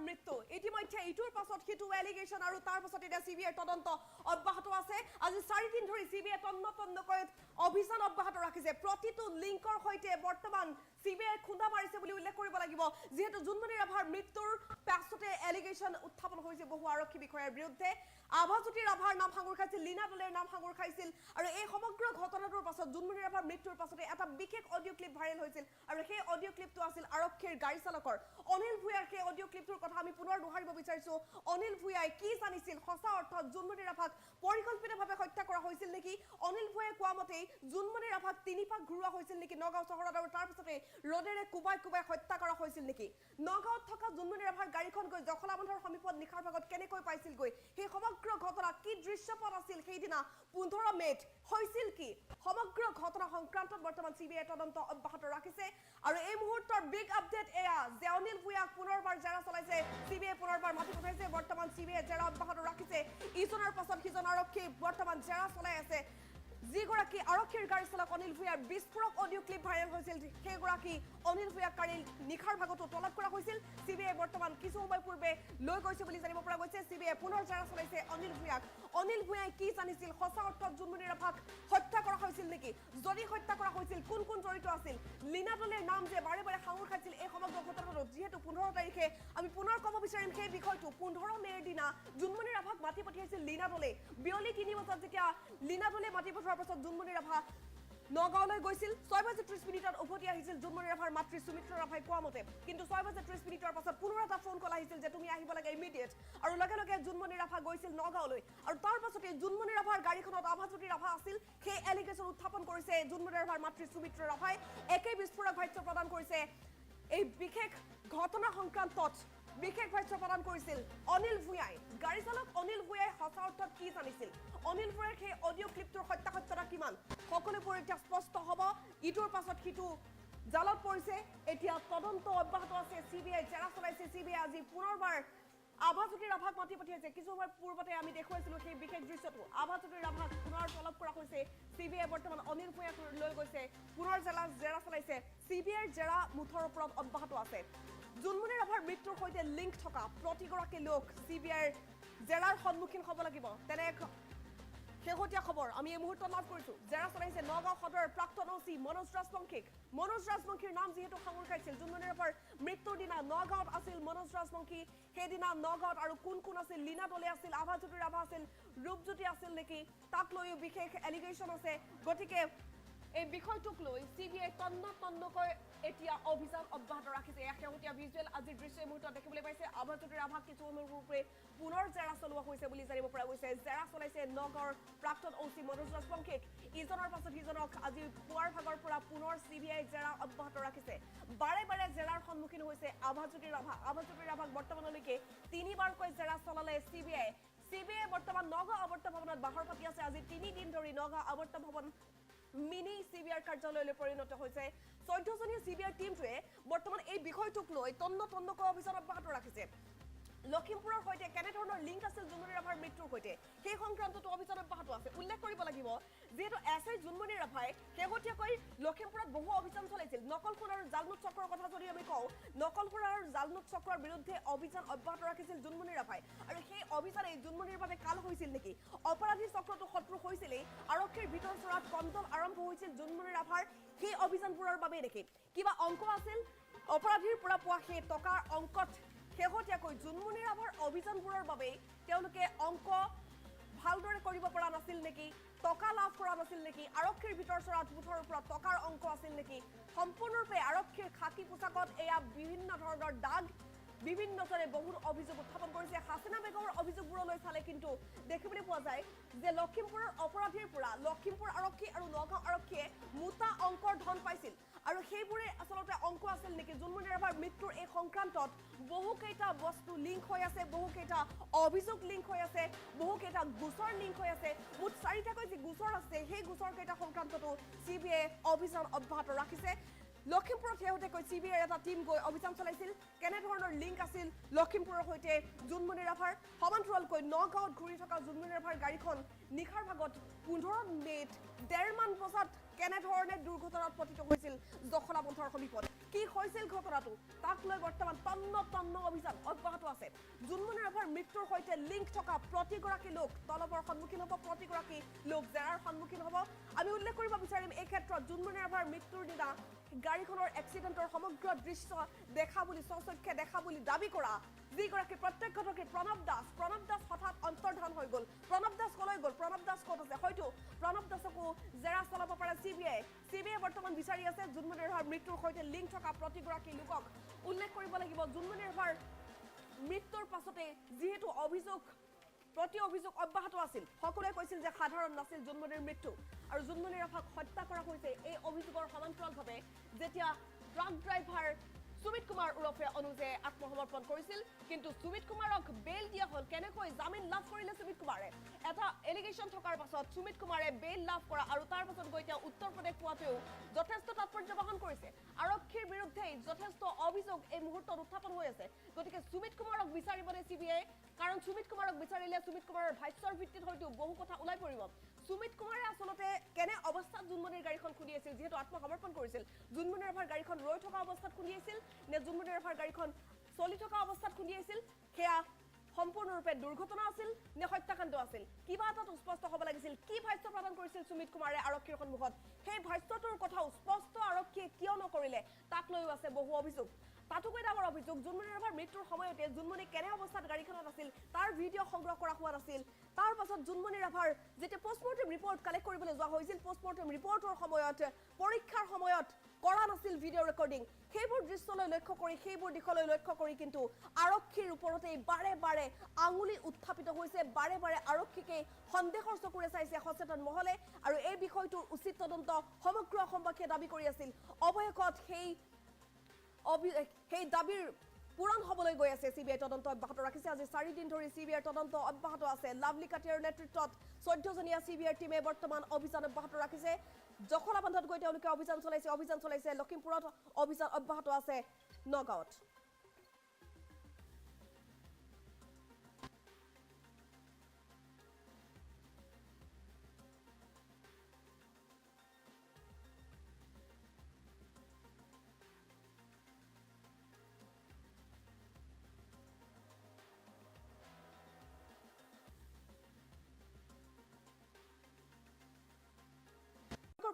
মৃত্যু ইতিমধ্যে ইটোৰ পাছত সিটো এলিগেশ্যন আৰু তাৰ পাছত এতিয়া সিবিআইৰ তদন্ত অব্যাহত আছে আজি 4 দিন ধৰি সিবিআই তন্নতন্নকৈ অভিযান অব্যাহত ৰাখিছে প্ৰতিটো লিংকৰ সৈতে বৰ্তমান সিবিআই খুন্দা মাৰিছে বুলি উল্লেখ কৰিব লাগিব যেহেতু জুনমণি ৰাভাৰ মৃত্যুৰ পাছতে এলিগেশ্যন উত্থাপন হৈছে বহু আৰক্ষী বিষয়াৰ বিৰুদ্ধে আভাজ্যোতি ৰাভাৰ নাম সাঙুৰ খাইছিল লীনা দলেৰ নাম সাঙুৰ খাইছিল আৰু এই সমগ্ৰ ঘটনাটোৰ পাছত জুনমণি ৰাভাৰ মৃত্যুৰ পাছতে এটা বিশেষ অডিঅ' ক্লিপ ভাইৰেল হৈছিল আৰু সেই অডিঅ' ক্লিপটো আছিল আৰক্ষীৰ গাড়ী চালকৰ অনিল ভূঞাৰ সেই অডিঅ' ক্লিপটোৰ কথা আমি পুনৰ দোহাৰিব বিচাৰিছোঁ অনিল ভূঞাই কি জানিছিল সঁচা অৰ্থত জুনমণি ৰাভাক পৰিকল্পিতভাৱে হত্যা কৰা হৈছিল নেকি অনিল ভূঞাই কোৱা মতেই জুনমণি ৰাভাক 3 পাক ঘূৰোৱা হৈছিল নেকি নগাঁও চহৰত আৰু তাৰ পিছতে ৰডেৰে কুবাই কুবাই হত্যা কৰা হৈছিল নেকি নগাঁৱত থকা জুনমণি ৰাভাৰ গাড়ীখন গৈ জখলাবন্ধাৰ সমীপত নিশাৰ ভাগত কেনেকৈ পাইছিল গৈ সেই সমগ্ৰ ঘটনা কি দৃশ্যপট আছিল সেইদিনা 15 মেত হৈছিল কি সমগ্ৰ ঘটনা সংক্ৰান্তত বৰ্তমান সিবিআই তদন্ত অব্যাহত ৰাখিছে আৰু এই মুহূৰ্তৰ বিগ আপডেট এয়া যে অনিল ভূঞাক পুনৰবাৰ জেৰা চলাইছে সিবিআই পুনৰবাৰ মাতি পঠাইছে বৰ্তমান সিবিআই জেৰা অব্যাহত ৰাখিছে ইজনৰ পাছত সিজন আৰক্ষী বৰ্তমান জেৰা চলাই আছে যিগৰাকী আৰক্ষীৰ গাড়ী চালক অনিল ভূঞাৰ বিস্ফোৰক অডিঅ' ক্লিপ ভাইৰেল হৈছিল সেইগৰাকী অনিল ভূঞাক কালি নিশাৰ ভাগতো তলব কৰা হৈছিল সিবিআই বৰ্তমান কিছু সময় পূৰ্বে লৈ গৈছে বুলি জানিব পৰা গৈছে সিবিআই পুনৰ জেৰা চলাইছে অনিল ভূঞাক অনিল ভূঞাই কি জানিছিল সঁচা অৰ্থত জুনমণি ৰাভাক হত্যা কৰা হৈছিল নেকি যদি হত্যা কৰা হৈছিল কোন কোন জড়িত আছিল লীনা দলেৰ নাম যে বাৰে বাৰে সাঙুৰ খাইছিল এই সমগ্ৰ ঘটনাটোত যিহেতু 15 তাৰিখে আমি পুনৰ ক'ব বিচাৰিম সেই বিষয়টো 15 মেৰ দিনা জুনমণি ৰাভাক মাতি পঠিয়াইছিল লীনা দলে বিয়লি 3 বজাত যেতিয়া লীনা দলে মাতি পঠোৱাৰ পাছত জুনমণি ৰাভা নগাঁৱলৈ গৈছিল 6:30 উভতি আহিছিল জুনমণি ৰাভাৰ মাতৃ সুমিত্ৰা ৰাভাই কোৱা মতে কিন্তু 6:30 পাছত পুনৰ এটা ফোন কল আহিছিল যে তুমি আহিব লাগে ইমিডিয়েট আৰু লগে লগে জুনমণি ৰাভা গৈছিল নগাঁৱলৈ আৰু তাৰ পাছতে জুনমণি ৰাভাৰ গাড়ীখনত আভাজ্যোতি ৰাভা আছিল সেই এলিগেশ্যন উত্থাপন কৰিছে জুনমণি ৰাভাৰ মাতৃ সুমিত্ৰা ৰাভাই একে বিস্ফোৰক ভাষ্য প্ৰদান কৰিছে এই বিশেষ ঘটনা সংক্ৰান্তত বিশেষ ভাষ্য প্ৰদান কৰিছিল অনিল ভূঞাই গাড়ী চালক অনিল ভূঞাই সঁচা অৰ্থত কি জানিছিল অনিল ভূঞাৰ সেই অডিঅ' ক্লিপটোৰ সত্যাসত্যতা কিমান সকলোবোৰ এতিয়া স্পষ্ট হ'ব ইটোৰ পাছত সিটো জালত পৰিছে এতিয়া তদন্ত অব্যাহত আছে সিবিআই জেৰা চলাইছে সিবিআই আজি পুনৰবাৰ আভাজ্যোতি ৰাভাক মাতি পঠিয়াইছে কিছু সময় পূৰ্বতে আমি দেখুৱাইছিলো সেই বিশেষ দৃশ্যটো আভাজ্যোতি ৰাভাক পুনৰ তলব কৰা হৈছে সিবিআই বৰ্তমান অনিল ভূঞাক লৈ গৈছে পুনৰ জেৰা চলাইছে সিবিআইৰ জেৰা মুঠৰ ওপৰত অব্যাহত আছে জুনমণি ৰাভাৰ মৃত্যুৰ সৈতে লিংক থকা প্ৰতিগৰাকী লোক সিবিআইৰ জেৰাৰ সন্মুখীন হ'ব লাগিব তেনে শেহতীয়া খবৰ আমি এই মুহূৰ্তত লাভ কৰিছো জেৰা চলাইছে নগাঁও সদৰৰ প্ৰাক্তন অচি মনোজ ৰাজবংশীৰ নাম যিহেতু সাঙুৰ খাইছিল জুনমণি ৰাভাৰ মৃত্যুৰ দিনা নগাঁৱত আছিল মনোজ ৰাজবংশী সেইদিনা নগাঁৱত আৰু কোন আছিল লীনা দলে আছিল আভাজ্যোতি ৰাভা আছিল ৰূপজ্যোতি আছিল নেকি তাক লৈও বিশেষ এলিগেশ্যন আছে গতিকে এই বিষয়টোক লৈ সিবিআই তন্নকৈ এতিয়া অভিযান অব্যাহত ৰাখিছে এয়া শেহতীয়া ভিজুৱেল আজিৰ দৃশ্য মুহূৰ্তত দেখিবলৈ পাইছে আভাজ্যোতি ৰাভাক কিছু সময়ৰ পূৰ্বে পুনৰ জেৰা চলোৱা হৈছে বুলি জানিব পৰা গৈছে জেৰা চলাইছে নগাঁৱৰ প্ৰাক্তন অচি মনোজ ৰাজবংশীক ইজনৰ পাছত সিজনক আজি পুৱাৰ ভাগৰ পৰা পুনৰ সিবিআই জেৰা অব্যাহত ৰাখিছে বাৰে বাৰে জেৰাৰ সন্মুখীন হৈছে আভাজ্যোতি ৰাভাক বৰ্তমানলৈকে 3বাৰকৈ জেৰা চলালে সিবিআই বৰ্তমান নগাঁও আৱৰ্ত ভৱনত বাহৰ পাতি আছে আজি 3 দিন ধৰি নগাঁও আৱৰ্ত ভৱন মিনি সিবিআইৰ কাৰ্যালয়লৈ পৰিণত হৈছে 14জনীয়া সিবিআইৰ টিমটোৱে বৰ্তমান এই বিষয়টোক লৈ তন্নকৈ অভিযান অব্যাহত ৰাখিছে লখিমপুৰৰ সৈতে কেনেধৰণৰ লিংক আছিল জুনমণি ৰাভাৰ মৃত্যুৰ সৈতে সেই সংক্ৰান্ততো অভিযান অব্যাহত আছে উল্লেখ কৰিব লাগিব যিহেতু এছআই জুনমণি ৰাভাই শেহতীয়াকৈ লখিমপুৰত বহু অভিযান চলাইছিল নকল সোণ আৰু জালনোট চক্ৰৰ কথা যদি আমি কওঁ নকল সোণ আৰু জালনোট চক্ৰৰ বিৰুদ্ধে অভিযান অব্যাহত ৰাখিছিল জুনমণি ৰাভাই আৰু সেই অভিযানে জুনমণিৰ বাবে কাল হৈছিল নেকি অপৰাধী চক্ৰটো শত্ৰু হৈছিলেই আৰক্ষীৰ ভিতৰ চৰাত কন্দল আৰম্ভ হৈছিল জুনমণি ৰাভাৰ সেই অভিযানবোৰৰ বাবে নেকি কিবা অংক আছিল অপৰাধীৰ পৰা পোৱা সেই টকাৰ অংকত শেহতীয়াকৈ জুনমণি ৰাভাৰ অভিযানবোৰৰ বাবে তেওঁলোকে অংক ভালদৰে কৰিব পৰা নাছিল নেকি টকা লাভ কৰা নাছিল নেকি আৰক্ষীৰ ভিতৰ চৰাত মুঠৰ ওপৰত টকাৰ অংক আছিল নেকি সম্পূৰ্ণৰূপে আৰক্ষীৰ খাকী পোছাকত এয়া বিভিন্ন ধৰণৰ দাগ বিভিন্নজনে বহুত অভিযোগ উত্থাপন কৰিছে হাছিনা বেগমৰ অভিযোগবোৰলৈ চালে কিন্তু দেখিবলৈ পোৱা যায় যে লখিমপুৰৰ অপৰাধীৰ পৰা লখিমপুৰ আৰক্ষী আৰু নগাঁও আৰক্ষীয়ে মোটা অংকৰ ধন পাইছিল আৰু সেইবোৰে আচলতে অংক আছিল নেকি জুনমণি ৰাভাৰ মৃত্যুৰ এই সংক্ৰান্তত বহুকেইটা বস্তু লিংক হৈ আছে বহুকেইটা অভিযোগ লিংক হৈ আছে বহুকেইটা গোচৰ লিংক হৈ আছে মুঠ 4টাকৈ যি গোচৰ আছে সেই গোচৰকেইটা সংক্ৰান্ততো সিবিআই অভিযান অব্যাহত ৰাখিছে লখিমপুৰত শেহতীয়াকৈ সিবিআইৰ এটা টিম গৈ অভিযান চলাইছিল কেনেধৰণৰ লিংক আছিল লখিমপুৰৰ সৈতে জুনমণি ৰাভাৰ সমান্তৰালকৈ নগাঁৱত ঘূৰি থকা জুনমণি ৰাভাৰ গাড়ীখন নিশাৰ ভাগত 15 মে'ত 1:30 বজাত কেনেধৰণে দুৰ্ঘটনাত পতিত হৈছিল জখলা পন্থৰ সমীপত কি হৈছিল ঘটনাটো তাক লৈ বৰ্তমান তন্ন অভিযান অব্যাহত আছে জুনমণি ৰাভাৰ মৃত্যুৰ সৈতে লিংক থকা প্ৰতিগৰাকী লোক তলবৰ সন্মুখীন হ'ব প্ৰতিগৰাকী লোক জেৰাৰ সন্মুখীন হ'ব আমি উল্লেখ কৰিব বিচাৰিম এই ক্ষেত্ৰত জুনমণি ৰাভাৰ মৃত্যুৰ দিনা গাড়ীখনৰ এক্সিডেণ্টৰ সমগ্ৰ দৃশ্য দেখা বুলি স্বচক্ষে দেখা বুলি দাবী কৰা যিগৰাকী প্ৰত্যক্ষদৰ্শী প্ৰণৱ দাস হঠাৎ অন্তৰ্ধান হৈ গ'ল প্ৰণৱ দাস কলৈ গ'ল প্ৰণৱ দাস ক'ত আছে হয়তো প্ৰণৱ দাসকো জেৰা চলাব পাৰে সিবিআই বৰ্তমান বিচাৰি আছে জুনমণি ৰাভাৰ মৃত্যুৰ সৈতে লিংক থকা প্ৰতিগৰাকী লোকক উল্লেখ কৰিব লাগিব জুনমণি ৰাভাৰ মৃত্যুৰ পাছতে যিহেতু প্ৰতি অভিযোগ অব্যাহত আছিল সকলোৱে কৈছিল যে সাধাৰণ নাছিল জুনমণিৰ মৃত্যু আৰু জুনমণি ৰাভাক হত্যা কৰা হৈছে এই অভিযোগৰ সমান্তৰালভাৱে যেতিয়া ট্ৰাক ড্ৰাইভাৰ সুমিত কুমাৰ উৰফে অনুজে আত্মসমৰ্পণ কৰিছিল কিন্তু সুমিত কুমাৰক বেল দিয়া হ'ল কেনেকৈ জামিন লাভ কৰিলে সুমিত কুমাৰে এটা এলিগেশ্যন থকাৰ পাছত সুমিত কুমাৰে বেল লাভ কৰা আৰু তাৰ পাছত গৈ তেওঁ উত্তৰ প্ৰদেশ পোৱাতেও যথেষ্ট তাৎপৰ্য বহন কৰিছে আৰক্ষীৰ বিৰুদ্ধে যথেষ্ট অভিযোগ এই মুহূৰ্তত উত্থাপন হৈ আছে গতিকে সুমিত কুমাৰক বিচাৰিবনে সিবিআই কাৰণ সুমিত কুমাৰক বিচাৰিলে সুমিত কুমাৰৰ ভাষ্যৰ ভিত্তিত হয়তো বহু কথা ওলাই পৰিব সুমিত কুমাৰে আচলতে কেনে অৱস্থাত জুনমণিৰ গাড়ীখন খুলি আছিল যেহেতু আত্মসমৰ্পণ কৰিছিল জুনমণি ৰাভাৰ গাড়ীখন ৰৈ থকা অৱস্থাত খুলি আছিল নে জুনমণি ৰাভাৰ গাড়ীখন চলি থকা অৱস্থাত খুলি আছিল সেয়া সম্পূৰ্ণৰূপে দুৰ্ঘটনা আছিল নে হত্যাকাণ্ড আছিল কিবা এটা স্পষ্ট হ'ব লাগিছিল কি ভাষ্য প্ৰদান কৰিছিল সুমিত কুমাৰে আৰক্ষীৰ সন্মুখত সেই ভাষ্যটোৰ কথাও স্পষ্ট আৰক্ষীয়ে কিয় নকৰিলে তাক লৈও আছে বহু অভিযোগ তাতোকৈ ডাঙৰ অভিযোগ জুনমণি ৰাভাৰ মৃত্যুৰ সময়তে জুনমণি কেনে অৱস্থাত গাড়ীখনত আছিল তাৰ ভিডিঅ' সংগ্ৰহ কৰা হোৱা নাছিল তাৰ পাছত জুনমণি ৰাভাৰ যেতিয়া পোষ্টমৰ্টেম ৰিপৰ্ট কালেক্ট কৰিবলৈ যোৱা হৈছিল পোষ্টমৰ্টেম ৰিপৰ্টৰ সময়ত পৰীক্ষাৰ সময়ত কৰা নাছিল ভিডিঅ' ৰেকৰ্ডিং সেইবোৰ দৃশ্যলৈ লক্ষ্য কৰি সেইবোৰ দিশলৈ লক্ষ্য কৰি কিন্তু আৰক্ষীৰ ওপৰতে বাৰে বাৰে আঙুলি উত্থাপিত হৈছে বাৰে বাৰে আৰক্ষীকে সন্দেহৰ চকুৰে চাইছে সচেতন মহলে আৰু এই বিষয়টোৰ উচিত তদন্ত সমগ্ৰ অসমবাসীয়ে দাবী কৰি আছিল অৱশেষত সেই দাবীৰ পূৰণ হ'বলৈ গৈ আছে সিবিআই তদন্ত অব্যাহত ৰাখিছে আজি 4 দিন ধৰি সিবিআইৰ তদন্ত অব্যাহত আছে লাভলি কাটিয়াৰ নেতৃত্বত 14 জনীয়া সিবিআইৰ টিমে বৰ্তমান অভিযান অব্যাহত ৰাখিছে জখলাবান্ধত গৈ তেওঁলোকে অভিযান চলাইছে লখিমপুৰত অভিযান অব্যাহত আছে নগাঁৱত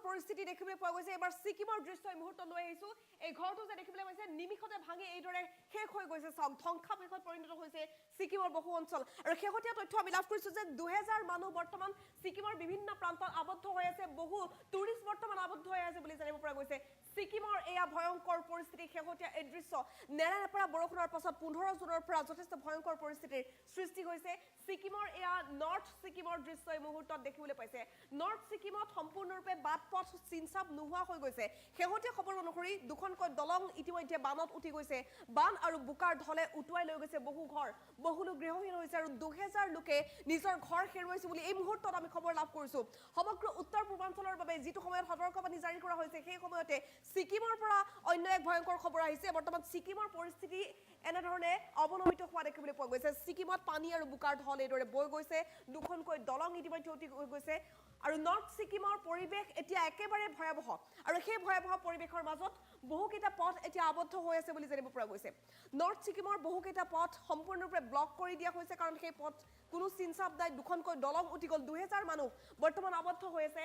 পৰিস্থিতি দেখিবলৈ পোৱা গৈছে এবাৰ সিকিমৰ দৃশ্য এই মুহূৰ্তত লৈ আহিছো এই ঘৰটো যে দেখিবলৈ পাইছে নিমিষতে ভাঙি এইদৰে শেষ হৈ গৈছে চাওক ধ্বংসাৱশেষত পৰিণত হৈছে সিকিমৰ বহু অঞ্চল আৰু শেহতীয়া তথ্য আমি লাভ কৰিছো যে 2000 মানুহ বৰ্তমান সিকিমৰ বিভিন্ন প্ৰান্তত আবদ্ধ হৈ আছে বহু টুৰিষ্ট বৰ্তমান আবদ্ধ হৈ আছে বুলি জানিব পৰা গৈছে সিকিমৰ এয়া ভয়ংকৰ পৰিস্থিতি শেহতীয়া এই দৃশ্য নেৰানেপেৰা বৰষুণৰ পাছত 15 জুনৰ পৰা যথেষ্ট ভয়ংকৰ পৰিস্থিতিৰ সৃষ্টি হৈছে সিকিমৰ এয়া নৰ্থ সিকিমৰ দৃশ্য এই মুহূৰ্তত দেখিবলৈ পাইছে নৰ্থ সিকিমত সম্পূৰ্ণৰূপে পথ চিনচাপ নোহোৱা হৈ গৈছে শেহতীয়া খবৰ অনুসৰি দুখনকৈ দলং ইতিমধ্যে বানত উঠি গৈছে বান আৰু বুকাৰ ঢলে উটুৱাই লৈ গৈছে বহু ঘৰ বহু লোক গৃহহীন হৈছে আৰু 2000 লোকে নিজৰ ঘৰ হেৰুৱাইছে বুলি এই মুহূৰ্তত আমি খবৰ লাভ কৰিছো সমগ্ৰ উত্তৰ পূৰ্বাঞ্চলৰ বাবে যিটো সময়ত সতৰ্কবাণী জাৰি কৰা হৈছে সেই সময়তে সিকিমৰ পৰা অন্য এক ভয়ংকৰ খবৰ আহিছে বৰ্তমান সিকিমৰ পৰিস্থিতি এনেধৰণে অৱনমিত হোৱা দেখিবলৈ পোৱা গৈছে সিকিমত পানী আৰু বুকাৰ ঢল এইদৰে বৈ গৈছে দুখনকৈ দলং ইতিমধ্যে উঠি গৈছে আৰু নৰ্থ সিকিমৰ পৰিৱেশ এতিয়া একেবাৰে ভয়াবহ আৰু সেই ভয়াবহ পৰিৱেশৰ মাজত বহুকেইটা পথ এতিয়া আবদ্ধ হৈ আছে বুলি জানিব পৰা গৈছে নৰ্থ সিকিমৰ বহুকেইটা পথ সম্পূৰ্ণৰূপে ব্লক কৰি দিয়া হৈছে কাৰণ সেই পথ কোনো চিনচাপ নাই দুখনকৈ দলং উঠি গ'ল 2000 মানুহ বৰ্তমান আবদ্ধ হৈ আছে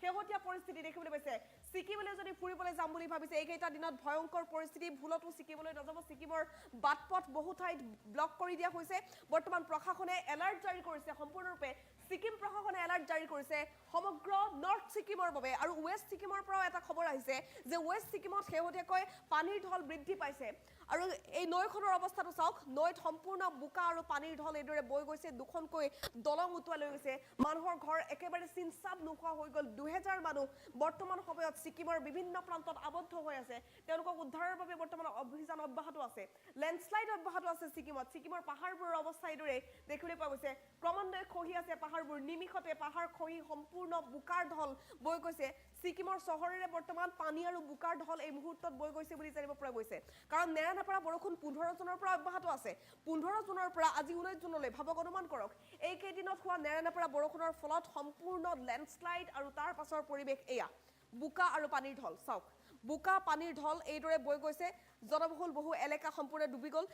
শেহতীয়া পৰিস্থিতি দেখিবলৈ পাইছে সিকিমলৈ যদি ফুৰিবলৈ যাম বুলি ভাবিছে এইকেইটা দিনত ভয়ংকৰ পৰিস্থিতি ভুলতো সিকিমলৈ নাযাব সিকিমৰ বাটপথ বহু ঠাইত ব্লক কৰি দিয়া হৈছে বৰ্তমান প্ৰশাসনে এলাৰ্ট জাৰি কৰিছে সম্পূৰ্ণৰূপে সিকিম প্ৰশাসনে এলাৰ্ট জাৰি কৰিছে সমগ্ৰ নৰ্থ সিকিমৰ বাবে আৰু ৱেষ্ট সিকিমৰ পৰাও এটা খবৰ আহিছে যে ৱেষ্ট সিকিমত শেহতীয়াকৈ পানীৰ ঢল বৃদ্ধি পাইছে আৰু এই নৈখনৰ অৱস্থাটো চাওক নৈত সম্পূৰ্ণ বোকা আৰু পানীৰ ঢল এইদৰে বৈ গৈছে দুখনকৈ দলং উটুৱাই লৈ গৈছে মানুহৰ ঘৰ একেবাৰে চিনচাপ নোহোৱা হৈ গ'ল 2000 মানুহ বৰ্তমান সময়ত সিকিমৰ বিভিন্ন প্ৰান্তত আবদ্ধ হৈ আছে তেওঁলোকক উদ্ধাৰৰ বাবে বৰ্তমান অভিযান অব্যাহত আছে লেণ্ডশ্লাইড অব্যাহত আছে সিকিমৰ পাহাৰবোৰৰ অৱস্থা এইদৰে দেখিবলৈ পোৱা গৈছে ক্ৰমান্বয়ে খহি আছে পাহাৰবোৰ নিমিষতে পাহাৰ খহি সম্পূৰ্ণ বুকাৰ ঢল বৈ গৈছে সিকিমৰ চহৰেৰে বৰ্তমান পানী আৰু বুকাৰ ঢল এই মুহূৰ্তত বৈ গৈছে বুলি জানিব পৰা গৈছে কাৰণ নেৰানেপেৰা বৰষুণ 15 জুনৰ পৰা অব্যাহত আছে 15 জুনৰ পৰা আজি 19 জুনলৈ ভাবক অনুমান কৰক এই কেইদিনত হোৱা নেৰানেপেৰা বৰষুণৰ ফলত সম্পূৰ্ণ লেণ্ডশ্লাইড আৰু তাৰ পাছৰ পৰিৱেশ এয়া বুকা আৰু পানীৰ ঢল চাওক বুকা পানীৰ ঢল এইদৰে বৈ গৈছে জনবহুল বহু এলেকা সম্পূৰ্ণ ডুবি গ'ল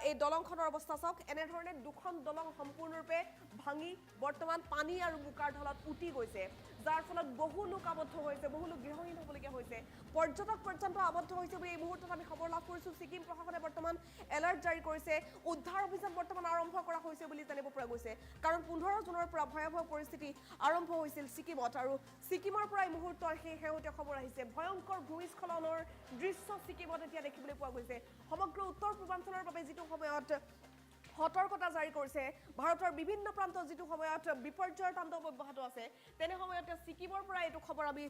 এই দলংখনৰ অৱস্থা চাওক এনেধৰণে দুখন দলং সম্পূৰ্ণৰূপে ভাঙি বৰ্তমান পানী আৰু বুকাৰ ঢলত উটি গৈছে যাৰ ফলত বহু লোক আবদ্ধ হৈছে বহু লোক গৃহহীন হ'বলগীয়া হৈছে পৰ্যটক পৰ্যন্ত আবদ্ধ হৈছে বুলি এই মুহূৰ্তত আমি খবৰ লাভ কৰিছোঁ সিকিম প্ৰশাসনে বৰ্তমান এলাৰ্ট জাৰি কৰিছে উদ্ধাৰ অভিযান বৰ্তমান আৰম্ভ কৰা হৈছে বুলি জানিব পৰা গৈছে কাৰণ 15 জুনৰ পৰা ভয়াৱহ পৰিস্থিতি আৰম্ভ হৈছিল সিকিমত আৰু সিকিমৰ পৰা এই মুহূৰ্তৰ সেই শেহতীয়া খবৰ আহিছে ভয়ংকৰ ভূমিস্খলনৰ দৃশ্য সিকিমত এতিয়া দেখিবলৈ পোৱা গৈছে সমগ্ৰ উত্তৰ পূৰ্বাঞ্চলৰ বাবে যিটো সময়ত সতৰ্কতা জাৰি কৰিছে ভাৰতৰ বিভিন্ন প্ৰান্তত যিটো সময়ত বিপৰ্যয়ৰ তাণ্ডৱ অব্যাহত আছে তেনে সময়তে সিকিমৰ পৰা এইটো খবৰ আমি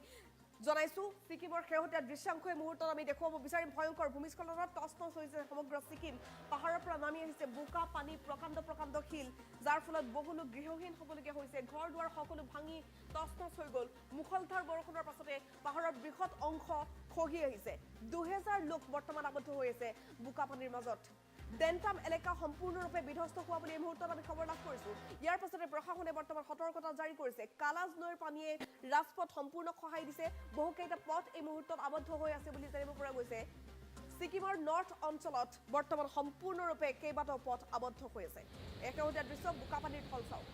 জনাইছো সিকিমৰ শেহতীয়া দৃশ্যাংশ এই মুহূৰ্তত আমি দেখুৱাব বিচাৰিম ভয়ংকৰ ভূমিস্খলনত টচ হৈছে সমগ্ৰ সিকিম পাহাৰৰ পৰা নামি আহিছে বোকা পানী প্ৰকাণ্ড শিল যাৰ ফলত বহু লোক গৃহহীন হ'বলগীয়া হৈছে ঘৰ দুৱাৰ সকলো ভাঙি টচ হৈ গ'ল মুখলধাৰ বৰষুণৰ পাছতে পাহাৰৰ বৃহৎ অংশ খহি আহিছে 2000 লোক বৰ্তমান আবদ্ধ হৈ আছে বোকা পানীৰ মাজত ডেণ্টাম এলেকা সম্পূৰ্ণৰূপে বিধ্বস্ত হোৱা বুলি এই মুহূৰ্তত আমি খবৰ লাভ কৰিছোঁ ইয়াৰ পাছতে প্ৰশাসনে বৰ্তমান সতৰ্কতা জাৰি কৰিছে কালাজ নৈৰ পানীয়ে ৰাজপথ সম্পূৰ্ণ খহাই দিছে বহুকেইটা পথ এই মুহূৰ্তত আবদ্ধ হৈ আছে বুলি জানিব পৰা গৈছে সিকিমৰ নৰ্থ অঞ্চলত বৰ্তমান সম্পূৰ্ণৰূপে কেইবাটাও পথ আবদ্ধ হৈ আছে একেহতীয়া দৃশ্য বোকা পানীৰ ঢল চাওক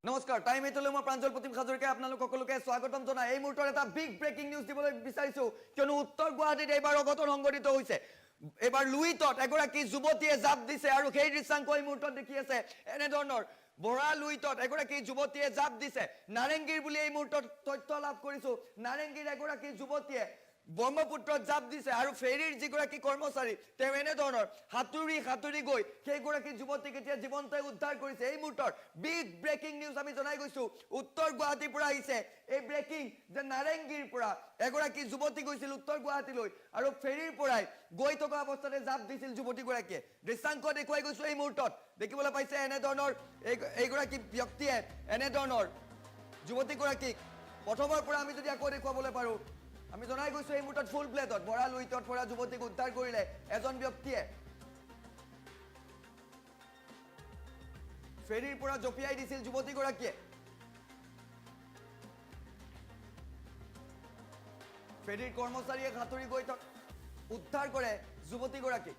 নমস্কাৰ টাইম 8লৈ মই প্ৰাঞ্জল প্ৰতিম হাজৰিকাই আপোনালোক সকলোকে স্বাগতম জনাই এই মুহূৰ্তত এটা বিগ ব্ৰেকিং নিউজ দিবলৈ বিচাৰিছো কিয়নো উত্তৰ গুৱাহাটীত এইবাৰ অঘটন সংঘটিত হৈছে এবাৰ লুইটত এগৰাকী যুৱতীয়ে জাপ দিছে আৰু সেই দৃশ্যাংক এই মুহূৰ্তত দেখি আছে এনে ধৰণৰ বৰা লুইটত এগৰাকী যুৱতীয়ে জাপ দিছে নাৰেংগীৰ বুলি এই মুহূৰ্তত তথ্য লাভ কৰিছো নাৰেংগীৰ এগৰাকী যুৱতীয়ে ব্ৰহ্মপুত্ৰত জাপ দিছে আৰু ফেৰীৰ যিগৰাকী কৰ্মচাৰী তেওঁ এনে ধৰণৰ হাতুৰি গৈ সেইগৰাকী যুৱতীক এতিয়া জীৱন্তই উদ্ধাৰ কৰিছে এই মুহূৰ্তৰ বিগ ব্ৰেকিং নিউজ আমি জনাই গৈছো উত্তৰ গুৱাহাটীৰ পৰা আহিছে এই ব্ৰেকিং যে নাৰেংগীৰ পৰা এগৰাকী যুৱতী গৈছিল উত্তৰ গুৱাহাটীলৈ আৰু ফেৰীৰ পৰাই গৈ থকা অৱস্থাতে জাপ দিছিল যুৱতীগৰাকীয়ে দৃশ্যাংক দেখুৱাই গৈছো এই মুহূৰ্তত দেখিবলৈ পাইছে এনে ধৰণৰ এইগৰাকী ব্যক্তিয়ে এনে ধৰণৰ যুৱতীগৰাকীক প্ৰথমৰ পৰা আমি যদি আকৌ দেখুৱাবলৈ পাৰো আমি জনাই গৈছো এই মুহূৰ্তত ফুল প্লেটত বৰা লুইটত পৰা যুৱতীক উদ্ধাৰ কৰিলে এজন ব্যক্তিয়ে ফেৰীৰ পৰা জপিয়াই দিছিল যুৱতীগৰাকীয়ে ফেৰীৰ কৰ্মচাৰীয়ে হাতুৰি গৈ উদ্ধাৰ কৰে যুৱতীগৰাকীক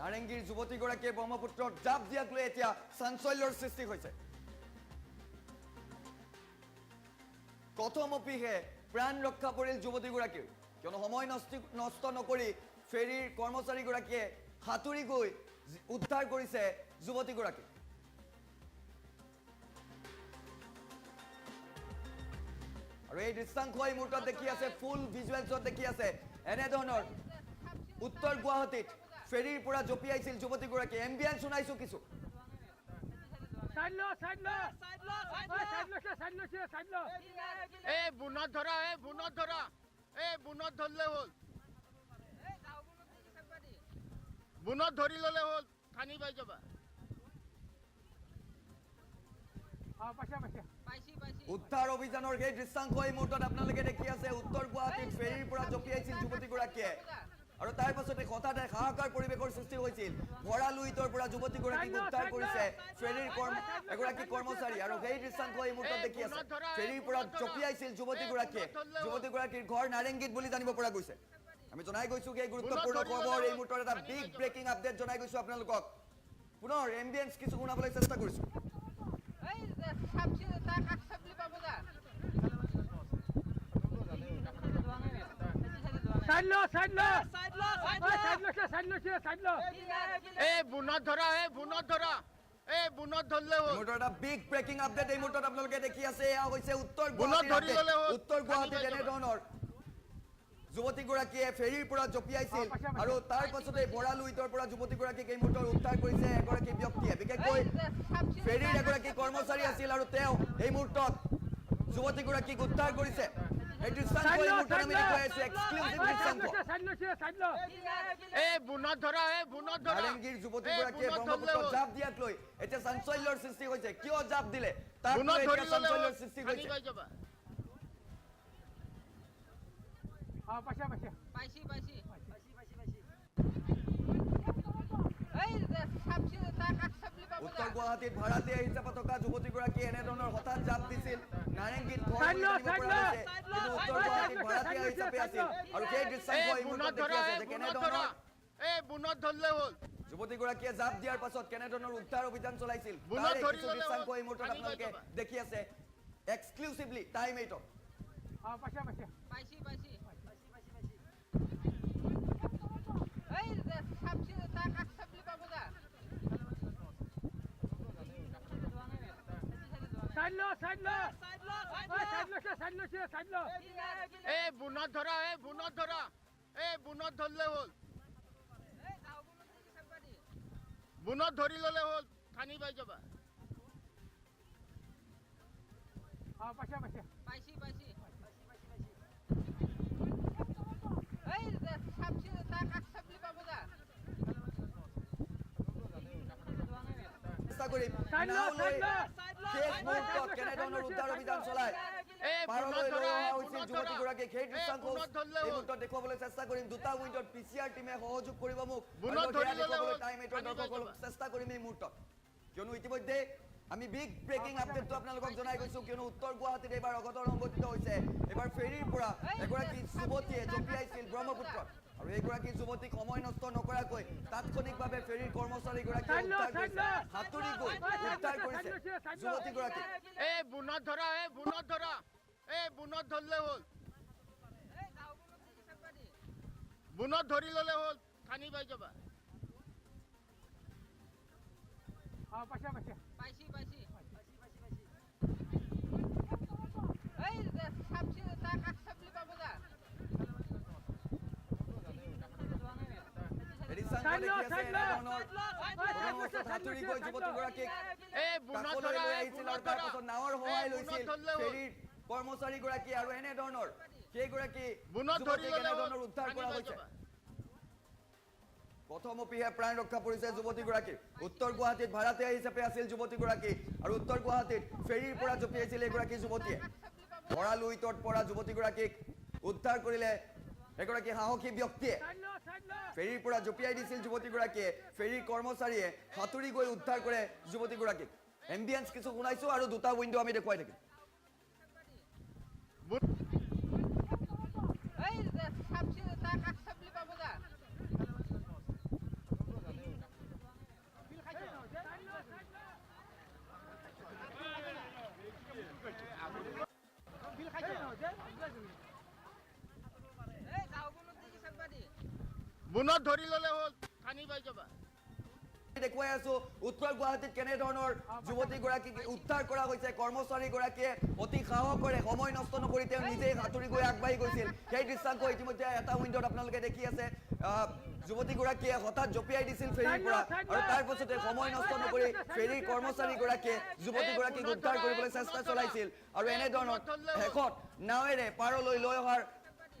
নাৰেংগীৰ যুৱতীগৰাকীয়ে ব্ৰহ্মপুত্ৰত জাপ দিয়াক লৈ এতিয়া চাঞ্চল্যৰ সৃষ্টি হৈছে কথমপিহে প্ৰাণ ৰক্ষা পৰিল যুৱতীগৰাকীৰ কিয়নো সময় নষ্ট নকৰি ফেৰীৰ কৰ্মচাৰীগৰাকীয়ে হাতুৰি গৈ উদ্ধাৰ কৰিছে যুৱতীগৰাকীক আৰু এই দৃশ্যাংশ এই মুহূৰ্তত দেখি আছে ফুল ভিজুৱেলছত দেখি আছে এনে ধৰণৰ উত্তৰ গুৱাহাটীত ফেৰীৰ পৰা জপিয়াইছিল যুৱতীগৰাকী এম্বিয়েন্স শুনাইছো কিছু বুনত ধৰি ললে হল খানি পাই যাবা উদ্ধাৰ অভিযানৰ সেই দৃশ্যাংশ এই মুহূৰ্তত আপোনালোকে দেখি আছে উত্তৰ গুৱাহাটীত ফেৰীৰ পৰা জপিয়াইছিল যুৱতীগৰাকীয়ে আৰু তাৰ পাছতে হঠাতে হাহাকাৰ পৰিৱেশৰ সৃষ্টি হৈছিল ভৰা লুইটৰ পৰা যুৱতীগৰাকীক উদ্ধাৰ কৰিছে ফেৰীৰ এগৰাকী কৰ্মচাৰী আৰু সেই দৃশ্যাংশ এই মুহূৰ্তত দেখি আছে ফেৰীৰ পৰা জপিয়াইছিল যুৱতীগৰাকীৰ ঘৰ নাৰেংগীত বুলি জানিব পৰা গৈছে আমি জনাই গৈছো এই গুৰুত্বপূৰ্ণ খবৰ এই মুহূৰ্তত এটা বিগ ব্ৰেকিং আপডেট জনাই গৈছো আপোনালোকক পুনৰ এম্বিয়েন্স কিছু শুনাবলৈ চেষ্টা কৰিছো বুনত ধৰলে হল বিগ ব্ৰেকিং আপডেট এই মুহূৰ্তত আপোনালোকে দেখি আছে এয়া হৈছে উত্তৰ গুৱাহাটীত এনে ধৰণৰ যুৱতীগৰাকীয়ে ফেৰীৰ পৰা জপিয়াইছিল আৰু তাৰ পাছতে বৰা লুইটৰ পৰা যুৱতীগৰাকীক এই মুহূৰ্তত উদ্ধাৰ কৰিছে এগৰাকী ব্যক্তিয়ে বিশেষকৈ ফেৰীৰ এগৰাকী কৰ্মচাৰী আছিল আৰু তেওঁ এই মুহূৰ্তত যুৱতীগৰাকীক উদ্ধাৰ কৰিছে এই দৃশ্যাংশ এই মুহূৰ্তত আমি দেখুৱাই আছো এক্সক্লুসিভ দৃশ্যাংশ নাৰেংগীৰ যুৱতীগৰাকীয়ে ব্ৰহ্মপুত্ৰত জাপ দিয়াক লৈ এতিয়া চাঞ্চল্যৰ সৃষ্টি হৈছে কিয় জাপ দিলে তাক লৈ এতিয়া চাঞ্চল্যৰ সৃষ্টি হৈছে উত্তৰ গুৱাহাটীত ভাড়াতীয়া হিচাপত থকা যুৱতীগৰাকীয়ে এনে ধৰণৰ হঠাৎ জাপ দিছিল নাৰেংগীত ঘৰ কিন্তু উত্তৰ গুৱাহাটীত ভাড়াতীয়া হিচাপে আছিল আৰু সেই দৃশ্যাংশ এই মুহূৰ্তত দেখি আছে যে কেনেধৰণৰ যুৱতীগৰাকীয়ে জাপ দিয়াৰ পাছত কেনেধৰণৰ উদ্ধাৰ অভিযান চলাইছিল তাৰ কিছু দৃশ্যাংশ এই মুহূৰ্তত আপোনালোকে দেখি আছে এক্সক্লুসিভলি টাইম 8 বুনত ধৰা বুনত ধৰলে হ'ল বুনত ধৰি ললে হ'ল খানি পাই যাবা চেষ্টা কৰিম নাও লৈ শেষ মুহূৰ্তত কেনেধৰণৰ উদ্ধাৰ অভিযান চলায় পাৰলৈ লৈ অহা হৈছিল যুৱতীগৰাকীক সেই দৃশ্যাংশ এই মুহূৰ্তত দেখুৱাবলৈ চেষ্টা কৰিম দুটা উইণ্ডত PCR টিমে সহযোগ কৰিব মোক টাইম 8 দৰ্শকসকলক চেষ্টা কৰিম এই মুহূৰ্তত কিয়নো ইতিমধ্যে আমি বিগ ব্ৰেকিং আপডেটটো আপোনালোকক জনাই গৈছো কিয়নো উত্তৰ গুৱাহাটীত এইবাৰ অঘটন সংঘটিত হৈছে এইবাৰ ফেৰীৰ পৰা এগৰাকী যুৱতীয়ে জঁপিয়াইছিল ব্ৰহ্মপুত্ৰত আৰু এইগৰাকী যুৱতীক সময় নষ্ট নকৰাকৈ তাৎক্ষণিকভাৱে ফেৰীৰ কৰ্মচাৰীগৰাকীয়ে উদ্ধাৰ কৰিছে সাঁতুৰি গৈ উদ্ধাৰ কৰিছে যুৱতীগৰাকীক বুনত ধৰা বুনত ধৰলে হ'ল বুনত ধৰি ললে হ'ল খানি পাই যাবা সাঁতুৰি গৈ যুৱতীগৰাকীক কাষলৈ লৈ আহিছিল আৰু তাৰপাছত নাৱৰ সহায় লৈছিল ফেৰীৰ কৰ্মচাৰীগৰাকী আৰু এনেধৰণৰ সেইগৰাকী যুৱতীক এনেধৰণৰ উদ্ধাৰ কৰা হৈছে প্ৰথমপিহে প্ৰাণ ৰক্ষা পৰিছে যুৱতীগৰাকীৰ উত্তৰ গুৱাহাটীত ভাড়াতীয়া হিচাপে আছিল যুৱতীগৰাকী আৰু উত্তৰ গুৱাহাটীত ফেৰীৰ পৰা জঁপিয়াইছিল এগৰাকী যুৱতীয়ে ভঁৰাল উইটত পৰা যুৱতীগৰাকীক উদ্ধাৰ কৰিলে এগৰাকী সাহসী ব্যক্তিয়ে ফেৰীৰ পৰা জঁপিয়াই দিছিল যুৱতীগৰাকীয়ে ফেৰীৰ কৰ্মচাৰীয়ে সাঁতুৰি গৈ উদ্ধাৰ কৰে যুৱতীগৰাকীক এম্বিয়েন্স কিছু শুনাইছো আৰু দুটা উইণ্ডো আমি দেখুৱাই থাকিম বুনত ধৰি ললে হ'ল খানি পাই যাবা দেখুৱাই আছো উত্তৰ গুৱাহাটীত কেনেধৰণৰ যুৱতীগৰাকীক উদ্ধাৰ কৰা হৈছে কৰ্মচাৰীগৰাকীয়ে অতি সাহসেৰে সময় নষ্ট নকৰি তেওঁ নিজেই সাঁতুৰি গৈ আগবাঢ়ি গৈছিল সেই দৃশ্যাংশ ইতিমধ্যে এটা উইণ্ডত আপোনালোকে দেখি আছে যুৱতীগৰাকীয়ে হঠাৎ জঁপিয়াই দিছিল ফেৰীৰ পৰা আৰু তাৰ পাছতে সময় নষ্ট নকৰি ফেৰীৰ কৰ্মচাৰীগৰাকীয়ে যুৱতীগৰাকীক উদ্ধাৰ কৰিবলৈ চেষ্টা চলাইছিল আৰু এনেধৰণৰ শেষত নাৱেৰে পাৰলৈ লৈ অহাৰ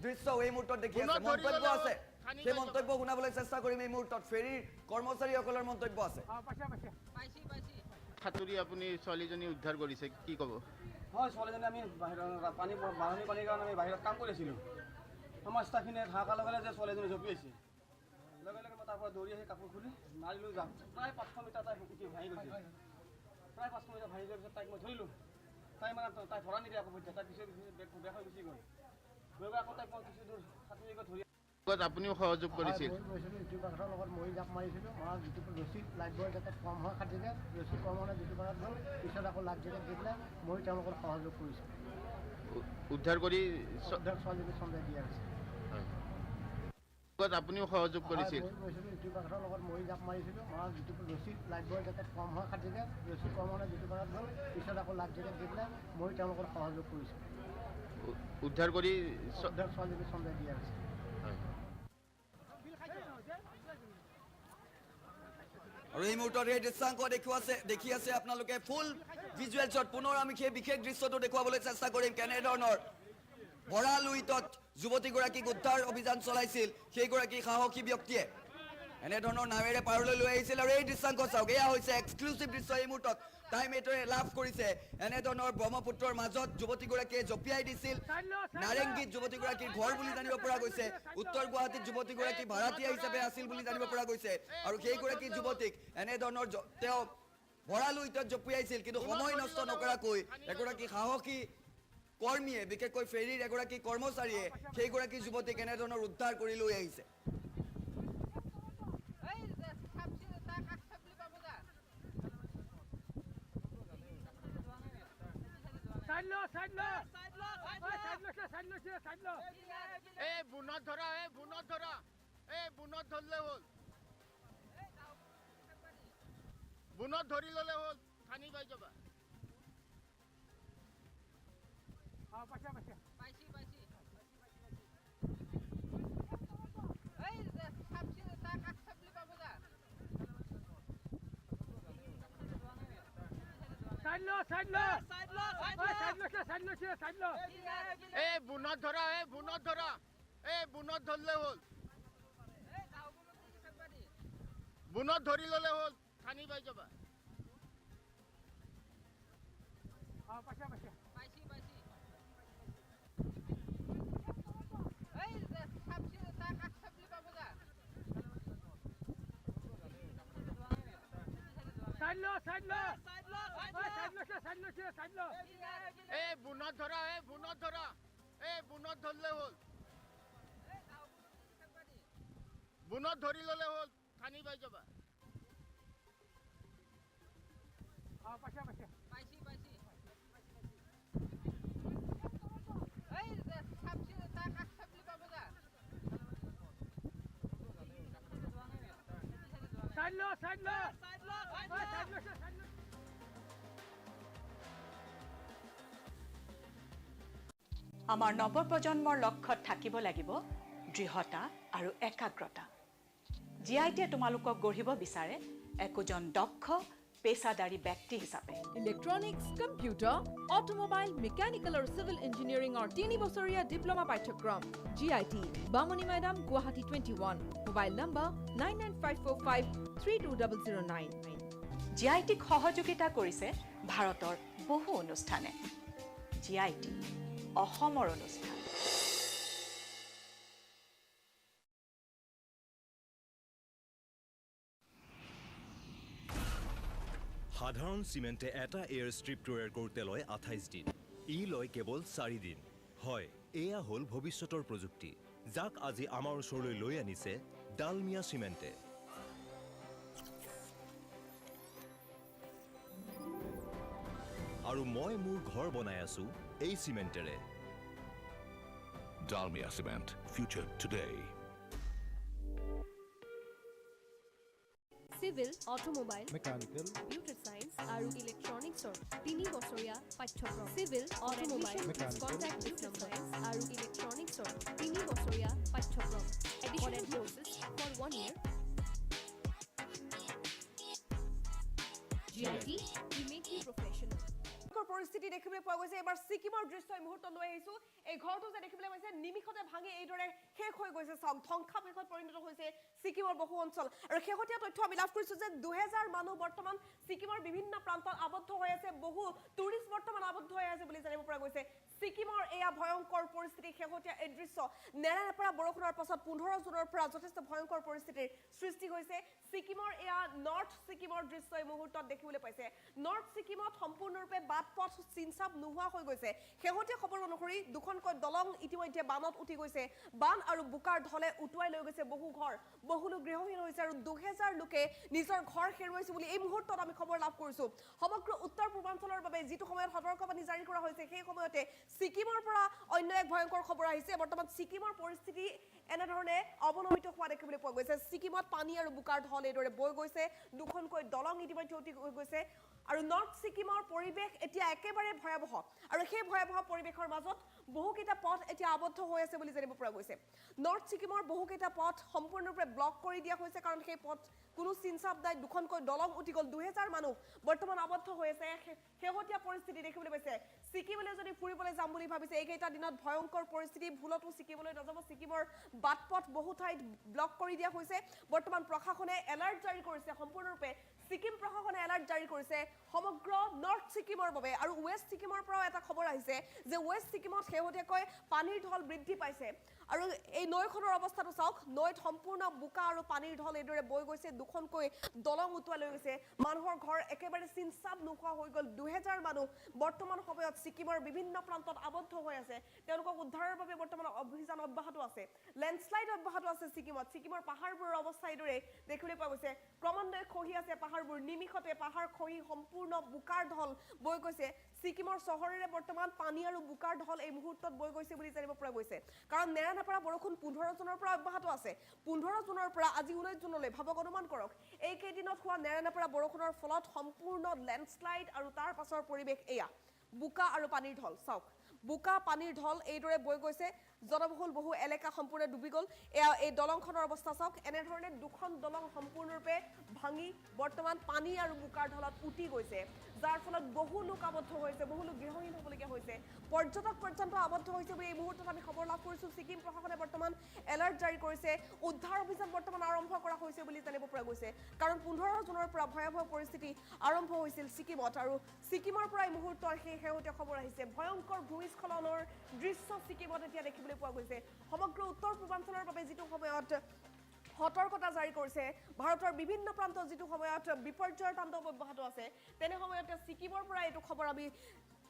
দৃশ্য এই মুহূৰ্তত দেখি আছে মন্তব্য আছে সেই মন্তব্য শুনাবলৈ চেষ্টা কৰিম এই মুহূৰ্তত ফেৰীৰ কৰ্মচাৰীসকলৰ মন্তব্য আছে সাঁতুৰি আপুনি ছোৱালীজনী উদ্ধাৰ কৰিছে কি ক'ব হয় ছোৱালীজনী আমি বাঢ়নি পানীৰ কাৰণে আমি বাহিৰত কাম কৰি আছিলোঁ আমাৰ ষ্টাফখিনিয়ে হাহাকাৰ লগালে যে ছোৱালীজনী জঁপিয়াইছে লগে লগে মই তাৰ পৰা দৌৰি আহি কাপোৰ খুলি মাৰি লৈ যাম প্ৰায় 500 মিটাৰ তাই উঠি ভাঙি গৈছে প্ৰায় 500 মিটাৰ ভাঙি যোৱাৰ পিছত তাইক মই ধৰিলোঁ তাই মানে তাই ধৰা নিদিয়ে আকৌ তাই পিছে বেগ হৈ গুচি গ'ল গৈ আকৌ তাইক মই কিছু দূৰ সাঁতুৰি গৈ ধৰি আপুনিও সহযোগ কৰিছিল ইটো পাথৰৰ লগত মই জাপ মাৰিছিলোঁ মই যিটো ৰছী লাইটবোৰ যাতে কম হয় কাটিলে ৰছী কম হ'লে যিটো পাথৰত গ'ল পিছত আকৌ লাইট জেকেট দি পেলাই মই তেওঁলোকৰ সহযোগ কৰিছোঁ উদ্ধাৰ কৰি ছোৱালীজনী চন্দাই দিয়া হৈছে আপুনিও সহযোগ কৰিছিল ইটো পাথৰৰ লগত মই জাপ মাৰিছিলোঁ মই যিটো ৰছী লাইটবোৰ যাতে কম হয় কাটিলে ৰছী কম হ'লে যিটো পাথৰত গ'ল পিছত আকৌ লাইট জেকেট দি পেলাই মই তেওঁলোকৰ সহযোগ কৰিছোঁ উদ্ধাৰ কৰি ছোৱালীজনী চন্দাই দিয়া হৈছে আৰু এই মুহূৰ্তত এই দৃশ্যাংশ দেখি আছে আপোনালোকে ফুল ভিজুৱেলছত পুনৰ আমি সেই বিশেষ দৃশ্যটো দেখুৱাবলৈ চেষ্টা কৰিম কেনেধৰণৰ ভঁৰাল উইটত যুৱতীগৰাকীক উদ্ধাৰ অভিযান চলাইছিল সেইগৰাকী সাহসী ব্যক্তিয়ে এনেধৰণৰ নাৱেৰে পাৰলৈ লৈ আহিছিল আৰু এই দৃশ্যাংশ চাওক এয়া হৈছে এক্সক্লুচিভ দৃশ্য এই মুহূৰ্তত টাইম 8 লাভ কৰিছে এনেধৰণৰ ব্ৰহ্মপুত্ৰৰ মাজত যুৱতীগৰাকীয়ে জঁপিয়াই দিছিল নাৰেংগীত যুৱতীগৰাকীৰ ঘৰ বুলি জানিব পৰা গৈছে উত্তৰ গুৱাহাটীত যুৱতীগৰাকী ভাড়াতীয়া হিচাপে আছিল বুলি জানিব পৰা গৈছে আৰু সেইগৰাকী যুৱতীক এনেধৰণৰ তেওঁ ভঁৰাল উইটত জঁপিয়াইছিল কিন্তু সময় নষ্ট নকৰাকৈ এগৰাকী সাহসী কৰ্মীয়ে বিশেষকৈ ফেৰীৰ এগৰাকী কৰ্মচাৰীয়ে সেইগৰাকী যুৱতীক এনেধৰণৰ উদ্ধাৰ কৰি লৈ আহিছে বুনত ধৰা বুনত ধৰলে হ'ল বুনত ধৰি ললে হ'ল থানি পাই যাবা বুনত ধৰা বুনত ধৰলে হ'ল বুনত ধৰি ললে হ'ল থানি পাই যাবা বুনত ধৰা বুনত ধৰলে হ'ল বুনত ধৰি ললে হ'ল থানি পাই যাবা আমাৰ নৱপ্ৰজন্মৰ লক্ষ্যত থাকিব লাগিব দৃঢ়তা আৰু একাগ্ৰতা জিআইটিয়ে তোমালোকক গঢ়িব বিচাৰে একোজন দক্ষ পেছাদাৰী ব্যক্তি হিচাপে ইলেক্ট্ৰনিক্স কম্পিউটাৰ অটোমোবাইল মেকানিকেল আৰু সিভিল ইঞ্জিনিয়াৰিঙৰ 3 বছৰীয়া ডিপ্লোমা পাঠ্যক্ৰম জিআইটি বামনি মৈদাম গুৱাহাটী 21 মোবাইল নম্বৰ 9954532009 জিআইটিক সহযোগিতা কৰিছে ভাৰতৰ বহু অনুষ্ঠানে জিআইটি অসমৰ অনুষ্ঠান সাধাৰণ চিমেণ্টে এটা এয়াৰ ষ্ট্ৰিপ তৈয়াৰ কৰোঁতে লয় 28 দিন লয় কেৱল 4 দিন হয় এয়া হ'ল ভৱিষ্যতৰ প্ৰযুক্তি যাক আজি আমাৰ ওচৰলৈ লৈ আনিছে ডালমিয়া চিমেণ্টে আৰু মই মোৰ ঘৰ বনাই আছো এই চিমেণ্টেৰে Dalmia Cement, future today. Civil automobile mechanical computer science আৰু ইলেক্ট্ৰনিক্সৰ 3 বছৰীয়া পাঠ্যক্ৰম civil automobile contract business science আৰু ইলেক্ট্ৰনিক্সৰ 3 বছৰীয়া পাঠ্যক্ৰম additional courses for 1 year GIT we make you professional পৰিস্থিতি দেখিবলৈ পোৱা গৈছে এবাৰ সিকিমৰ দৃশ্য মুহূৰ্ত লৈ আহিছো এই ঘৰটো যে দেখিবলৈ পাইছে নিমিষতে ভাঙি এইদৰে শেষ হৈ গৈছে ধ্বংসাৱশেষত পৰিণত হৈছে সিকিমৰ বহু অঞ্চল আৰু শেহতীয়া তথ্য আমি লাভ কৰিছো যে 2000 মানুহ বৰ্তমান সিকিমৰ বিভিন্ন প্ৰান্তত আবদ্ধ হৈ আছে বহু টুৰিষ্ট বৰ্তমান আবদ্ধ হৈ আছে বুলি জানিব পৰা গৈছে সিকিমৰ এয়া ভয়ংকৰ পৰিস্থিতি শেহতীয়া এই দৃশ্য নেৰানেপেৰা বৰষুণৰ পাছত 15 জুনৰ পৰা যথেষ্ট ভয়ংকৰ পৰিস্থিতিৰ সৃষ্টি হৈছে সিকিমৰ এয়া নৰ্থ সিকিমৰ দৃশ্য এই মুহূৰ্তত দেখিবলৈ পাইছে নৰ্থ সিকিমত সম্পূৰ্ণৰূপে বাট পথ চিনচাপ নোহোৱা হৈ গৈছে শেহতীয়া খবৰ অনুসৰি দুখনকৈ দলং ইতিমধ্যে বানত উঠি গৈছে বান আৰু বুকাৰ ঢলে উটুৱাই লৈ গৈছে বহু ঘৰ বহু লোক গৃহহীন হৈছে আৰু 2000 লোকে নিজৰ ঘৰ হেৰুৱাইছে বুলি এই মুহূৰ্তত আমি খবৰ লাভ কৰিছো সমগ্ৰ উত্তৰ পূৰ্বাঞ্চলৰ বাবে যিটো সময়ত সতৰ্কবাণী জাৰি কৰা হৈছে সেই সময়তে সিকিমৰ পৰা অন্য এক ভয়ংকৰ খবৰ আহিছে বৰ্তমান সিকিমৰ পৰিস্থিতি এনেধৰণে অৱনমিত হোৱা দেখিবলৈ পোৱা গৈছে সিকিমত পানী আৰু বুকাৰ ঢল এইদৰে বৈ গৈছে দুখনকৈ দলং ইতিমধ্যে উঠি গৈছে আৰু নৰ্থ সিকিমৰ পৰিৱেশ এতিয়া একেবাৰে ভয়াবহ আৰু সেই ভয়াবহ পৰিৱেশৰ মাজত বহুকেইটা পথ এতিয়া আবদ্ধ হৈ আছে বুলি জানিব পৰা গৈছে নৰ্থ সিকিমৰ বহুকেইটা পথ সম্পূৰ্ণৰূপে ব্লক কৰি দিয়া হৈছে কাৰণ সেই পথ কোনো চিনচাপ নাই দুখনকৈ দলং উঠি গ'ল 2000 মানুহ বৰ্তমান আবদ্ধ হৈ আছে শেহতীয়া পৰিস্থিতি দেখিবলৈ পাইছে সিকিমলৈ যদি ফুৰিবলৈ যাম বুলি ভাবিছে এইকেইটা দিনত ভয়ংকৰ পৰিস্থিতি ভুলতো সিকিমলৈ নাযাব সিকিমৰ বাটপথ বহু ঠাইত ব্লক কৰি দিয়া হৈছে বৰ্তমান প্ৰশাসনে এলাৰ্ট জাৰি কৰিছে সম্পূৰ্ণৰূপে সিকিম প্ৰশাসনে এলাৰ্ট জাৰি কৰিছে সমগ্ৰ নৰ্থ সিকিমৰ বাবে আৰু ৱেষ্ট সিকিমৰ পৰাও এটা খবৰ আহিছে যে ৱেষ্ট সিকিমত শেহতীয়াকৈ পানীৰ ঢল বৃদ্ধি পাইছে আৰু এই নৈখনৰ অৱস্থাটো চাওক নৈত সম্পূৰ্ণ বোকা আৰু পানীৰ ঢল এইদৰে বৈ গৈছে দুখনকৈ দলং উটুৱাই লৈ গৈছে মানুহৰ ঘৰ একেবাৰে চিনচাব নোহোৱা হৈ গ'ল 2000 মানুহ বৰ্তমান সময়ত ছিকিমৰ বিভিন্ন প্ৰান্তত আবদ্ধ হৈ আছে তেওঁলোকক উদ্ধাৰৰ বাবে বৰ্তমান অভিযান অব্যাহত আছে লেণ্ডশ্লাইড অব্যাহত আছে ছিকিমৰ পাহাৰবোৰৰ অৱস্থা এইদৰে দেখিবলৈ পোৱা গৈছে ক্ৰমান্বয়ে খহি আছে পাহাৰবোৰ নিমিষতে পাহাৰ খহি সম্পূৰ্ণ বোকাৰ ঢল বৈ গৈছে ছিকিমৰ চহৰেৰে বৰ্তমান পানী আৰু বোকাৰ ঢল এই মুহূৰ্তত বৈ গৈছে বুলি জানিব পৰা গৈছে কাৰণ নেৰানেপেৰা বৰষুণ 15 জুনৰ পৰা অব্যাহত আছে 15 জুনৰ পৰা আজি 19 জুনলৈ ভাবক অনুমান কৰক এই কেইদিনত হোৱা নেৰানেপেৰা বৰষুণৰ ফলত সম্পূৰ্ণ লেণ্ডশ্লাইড আৰু তাৰ পাছৰ পৰিৱেশ এয়া বোকা আৰু পানীৰ ঢল চাওক বোকা পানীৰ ঢল এইদৰে বৈ গৈছে জনবহুল বহু এলেকা সম্পূৰ্ণ ডুবি গ'ল এয়া এই দলংখনৰ অৱস্থা চাওক এনেধৰণে দুখন দলং সম্পূৰ্ণৰূপে ভাঙি বৰ্তমান পানী আৰু বোকাৰ ঢলত উটি গৈছে যাৰ ফলত বহু লোক আবদ্ধ হৈছে বহু লোক গৃহহীন হ'বলগীয়া হৈছে পৰ্যটক পৰ্যন্ত আবদ্ধ হৈছে বুলি এই মুহূৰ্তত আমি খবৰ লাভ কৰিছোঁ ছিকিম প্ৰশাসনে বৰ্তমান এলাৰ্ট জাৰি কৰিছে উদ্ধাৰ অভিযান বৰ্তমান আৰম্ভ কৰা হৈছে বুলি জানিব পৰা গৈছে কাৰণ 15 জুনৰ পৰা ভয়াৱহ পৰিস্থিতি আৰম্ভ হৈছিল ছিকিমত আৰু ছিকিমৰ পৰা এই মুহূৰ্তৰ সেই শেহতীয়া খবৰ আহিছে ভয়ংকৰ ভূমিস্খলনৰ দৃশ্য ছিকিমত এতিয়া দেখিবলৈ পোৱা গৈছে সমগ্ৰ উত্তৰ পূৰ্বাঞ্চলৰ বাবে যিটো সময়ত সতৰ্কতা জাৰি কৰিছে ভাৰতৰ বিভিন্ন প্ৰান্তত যিটো সময়ত বিপৰ্যয়ৰ তাণ্ডৱ অব্যাহত আছে তেনে সময়তে ছিকিমৰ পৰা এইটো খবৰ আমি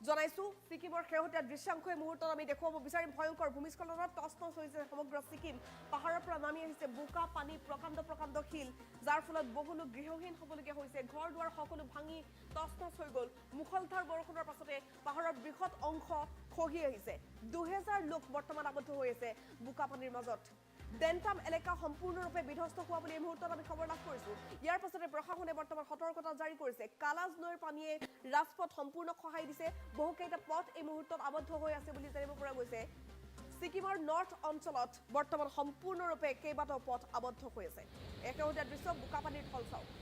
জনাইছো ছিকিমৰ শেহতীয়া দৃশ্যাংশই মুহূৰ্তত আমি দেখুৱাব বিচাৰিম ভয়ংকৰ ভূমিস্খলনত তছনছ হৈছে সমগ্ৰ ছিকিম পাহাৰৰ পৰা নামি আহিছে বোকা পানী প্ৰকাণ্ড শিল যাৰ ফলত বহু লোক গৃহহীন হ'বলগীয়া হৈছে ঘৰ দুৱাৰ সকলো ভাঙি তছনছ হৈ গ'ল মুখলধাৰ বৰষুণৰ পাছতে পাহাৰৰ বৃহৎ অংশ খহি আহিছে 2000 লোক বৰ্তমান আবদ্ধ হৈ আছে বোকা পানীৰ মাজত ডেণ্টাম এলেকা সম্পূৰ্ণৰূপে বিধ্বস্ত হোৱা বুলি এই মুহূৰ্তত আমি খবৰ লাভ কৰিছোঁ ইয়াৰ পাছতে প্ৰশাসনে বৰ্তমান সতৰ্কতা জাৰি কৰিছে কালাজ নৈৰ পানীয়ে ৰাজপথ সম্পূৰ্ণ খহাই দিছে বহুকেইটা পথ এই মুহূৰ্তত আবদ্ধ হৈ আছে বুলি জানিব পৰা গৈছে ছিকিমৰ নৰ্থ অঞ্চলত বৰ্তমান সম্পূৰ্ণৰূপে কেইবাটাও পথ আবদ্ধ হৈ আছে একেহতীয়া দৃশ্য বোকা পানীৰ ঢল চাওক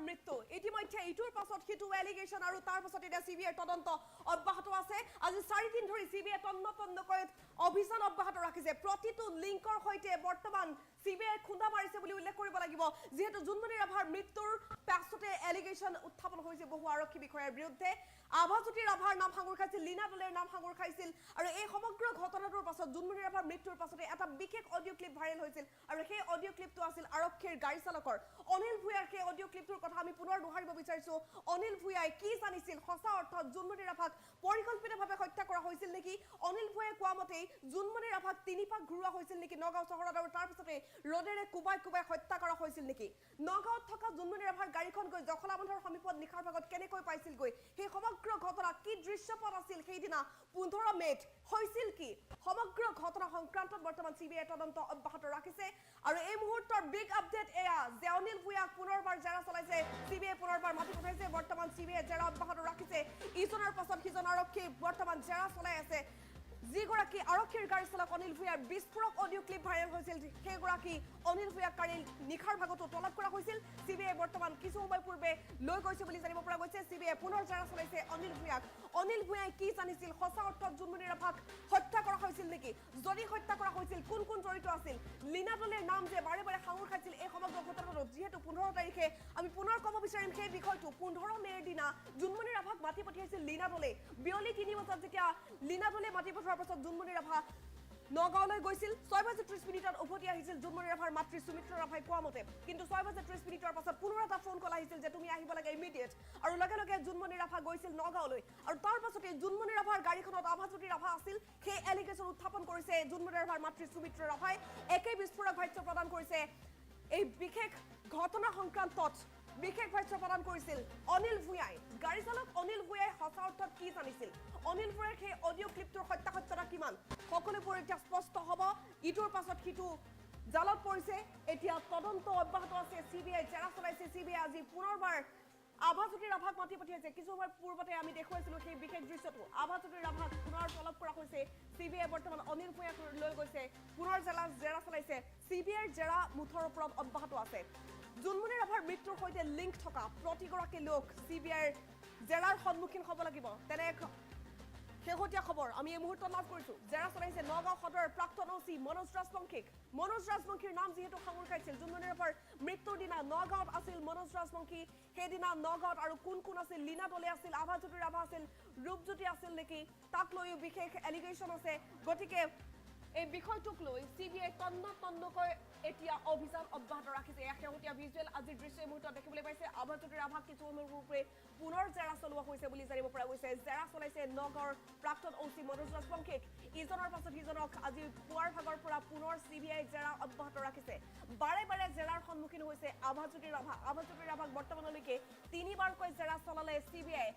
মৃত্যু ইতিমধ্যে ইটোৰ পাছত সিটো এলিগেশ্যন আৰু তাৰ পাছত এতিয়া চিবিআই তদন্ত অব্যাহত আছে আজি 4 দিন ধৰি চিবিআই তন্নকৈ অভিযান অব্যাহত ৰাখিছে প্ৰতিটো লিংকৰ সৈতে বৰ্তমান চিবিআই খুন্দা মাৰিছে বুলি উল্লেখ কৰিব লাগিব যেহেতু জুনমণি ৰাভাৰ মৃত্যুৰ পাছতে এলিগেশ্যন উত্থাপন হৈছে বহু আৰক্ষী বিষয়াৰ বিৰুদ্ধে আভাজ্যোতি ৰাভাৰ নাম সাঙুৰ খাইছিল লীনা দলেৰ নাম সাঙুৰ খাইছিল আৰু এই সমগ্ৰ ঘটনাটোৰ পাছত জুনমণি ৰাভাৰ মৃত্যুৰ পাছতে এটা বিশেষ অডিঅ' ক্লিপ ভাইৰেল হৈছিল আৰু সেই অডিঅ' ক্লিপটো আছিল আৰক্ষীৰ গাড়ী চালকৰ অনিল ভূঞাৰ সেই অডিঅ' ক্লিপটোৰ কথা আমি পুনৰ দোহাৰিব বিচাৰিছোঁ অনিল ভূঞাই কি জানিছিল সঁচা অৰ্থত জুনমণি ৰাভাক পৰিকল্পিতভাৱে হত্যা কৰা হৈছিল নেকি অনিল ভূঞাই কোৱা মতে জুনমণি ৰাভাক 3 পাক ঘূৰোৱা হৈছিল নেকি নগাঁও চহৰত আৰু তাৰ পিছতে ৰডেৰে কুবাই হত্যা কৰা হৈছিল নেকি নগাঁৱত থকা জুনমণি ৰাভাৰ গাড়ীখন গৈ জখলাবন্ধৰ সমীপত নিশাৰ ভাগত কেনেকৈ পাইছিলগৈ সেই সমগ্ৰ ঘটনা কি দৃশ্যপট আছিল সেইদিনা 15 মে'ত হৈছিল কি সমগ্ৰ ঘটনা সংক্ৰান্তত বৰ্তমান চিবিআই তদন্ত অব্যাহত ৰাখিছে আৰু এই মুহূৰ্তৰ বিগ আপডেট এয়া যে অনিল ভূঞাক পুনৰ পুনৰবাৰ জেৰা চলাইছে সিবিআই পুনৰবাৰ মাতি পঠাইছে বৰ্তমান সিবিআই জেৰা অব্যাহত ৰাখিছে ইজনৰ পাছত সিজন আৰক্ষী বৰ্তমান জেৰা চলাই আছে যিগৰাকী আৰক্ষীৰ গাড়ী চালক অনিল ভূঞাৰ বিস্ফোৰক অডিঅ' ক্লিপ ভাইৰেল হৈছিল সেইগৰাকী অনিল ভূঞাক কালি নিশাৰ ভাগতো তলব কৰা হৈছিল সিবিআই বৰ্তমান কিছু সময় পূৰ্বে লৈ গৈছে বুলি জানিব পৰা গৈছে সিবিআই পুনৰ জেৰা চলাইছে অনিল ভূঞাই কি জানিছিল সঁচা অৰ্থত জোনমণি ৰাভাক হত্যা কৰা হৈছিল নেকি যদি হত্যা কৰা হৈছিল কোন কোন জড়িত আছিল লীনা দলেৰ নাম যে বাৰে বাৰে সাঙুৰ খাইছিল এই সমগ্ৰ ঘটনাটোত যিহেতু 15 তাৰিখে আমি পুনৰ ক'ব বিচাৰিম সেই বিষয়টো 15 মে'ৰ দিনা জোনমণি ৰাভাক মাতি পঠিয়াইছিল লীনা দলে বিয়লি 3 বজাত যেতিয়া লীনা দলে মাতি পঠোৱাৰ পাছত জোনমণি ৰাভা নগাঁৱলৈ গৈছিল 6:30 উভতি আহিছিল জোনমণি ৰাভাৰ মাতৃ সুমিত্ৰা ৰাভাই কোৱা মতে কিন্তু 6:30 পাছত পুনৰ এটা ফোন কল আহিছিল যে তুমি আহিব লাগে ইমিডিয়েট আৰু লগে লগে জোনমণি ৰাভা গৈছিল নগাঁৱলৈ আৰু তাৰ পাছতে জোনমণি ৰাভাৰ গাড়ীখনত আভাজ্যোতি ৰাভা আছিল সেই এলিগেশ্যন উত্থাপন কৰিছে জোনমণি ৰাভাৰ মাতৃ সুমিত্ৰা ৰাভাই একে বিস্ফোৰক ভাষ্য প্ৰদান কৰিছে এই বিশেষ ঘটনা সংক্ৰান্তত বিশেষ ভাষ্য প্ৰদান কৰিছিল অনিল ভূঞাই গাড়ী চালক অনিল ভূঞাই সঁচা অৰ্থত কি জানিছিল অনিল ভূঞাৰ সেই অডিঅ' ক্লিপটোৰ সত্যাসত্যতা কিমান সকলোবোৰ এতিয়া স্পষ্ট হ'ব ইটোৰ পাছত সিটো জালত পৰিছে এতিয়া তদন্ত অব্যাহত আছে সিবিআই জেৰা চলাইছে সিবিআই আজি পুনৰবাৰ আভাজ্যোতি ৰাভাক মাতি পঠিয়াইছে কিছু সময় পূৰ্বতে আমি দেখুৱাইছিলোঁ সেই বিশেষ দৃশ্যটো আভাজ্যোতি ৰাভাক পুনৰ তলব কৰা হৈছে সিবিআই বৰ্তমান অনিল ভূঞাক লৈ গৈছে পুনৰ জেৰা চলাইছে সিবিআইৰ জেৰা মুঠৰ ওপৰত অব্যাহত আছে জোনমণি ৰাভাৰ মৃত্যুৰ সৈতে লিংক থকা প্ৰতিগৰাকী লোক সিবিআইৰ জেৰাৰ সন্মুখীন হ'ব লাগিব তেনে শেহতীয়া খবৰ আমি এই মুহূৰ্তত লাভ কৰিছোঁ জেৰা চলাইছে নগাঁও সদৰৰ প্ৰাক্তন অচি মনোজ ৰাজবংশীৰ নাম যিহেতু সাঙুৰ খাইছিল জোনমণি ৰাভাৰ মৃত্যুৰ দিনা নগাঁৱত আছিল মনোজ ৰাজবংশী সেইদিনা নগাঁৱত আৰু কোন কোন আছিল লীনা দলে আছিল আভাজ্যোতি ৰাভা আছিল ৰূপজ্যোতি আছিল নেকি তাক লৈও বিশেষ এলিগেশ্যন আছে গতিকে এই বিষয়টোক লৈ সিবিআই তন্নকৈ এতিয়া অভিযান অব্যাহত ৰাখিছে এয়া শেহতীয়া ভিজুৱেল আজিৰ দৃশ্য এই মুহূৰ্তত দেখিবলৈ পাইছে আভাজ্যোতি ৰাভাক কিছু সময়ৰ পূৰ্বে পুনৰ জেৰা চলোৱা হৈছে বুলি জানিব পৰা গৈছে জেৰা চলাইছে নগাঁৱৰ প্ৰাক্তন অচি মনোজ ৰাজবংশীক ইজনৰ পাছত সিজনক আজি পুৱাৰ ভাগৰ পৰা পুনৰ সিবিআই জেৰা অব্যাহত ৰাখিছে বাৰে বাৰে জেৰাৰ সন্মুখীন হৈছে আভাজ্যোতি ৰাভাক বৰ্তমানলৈকে 3বাৰকৈ জেৰা চলালে সিবিআই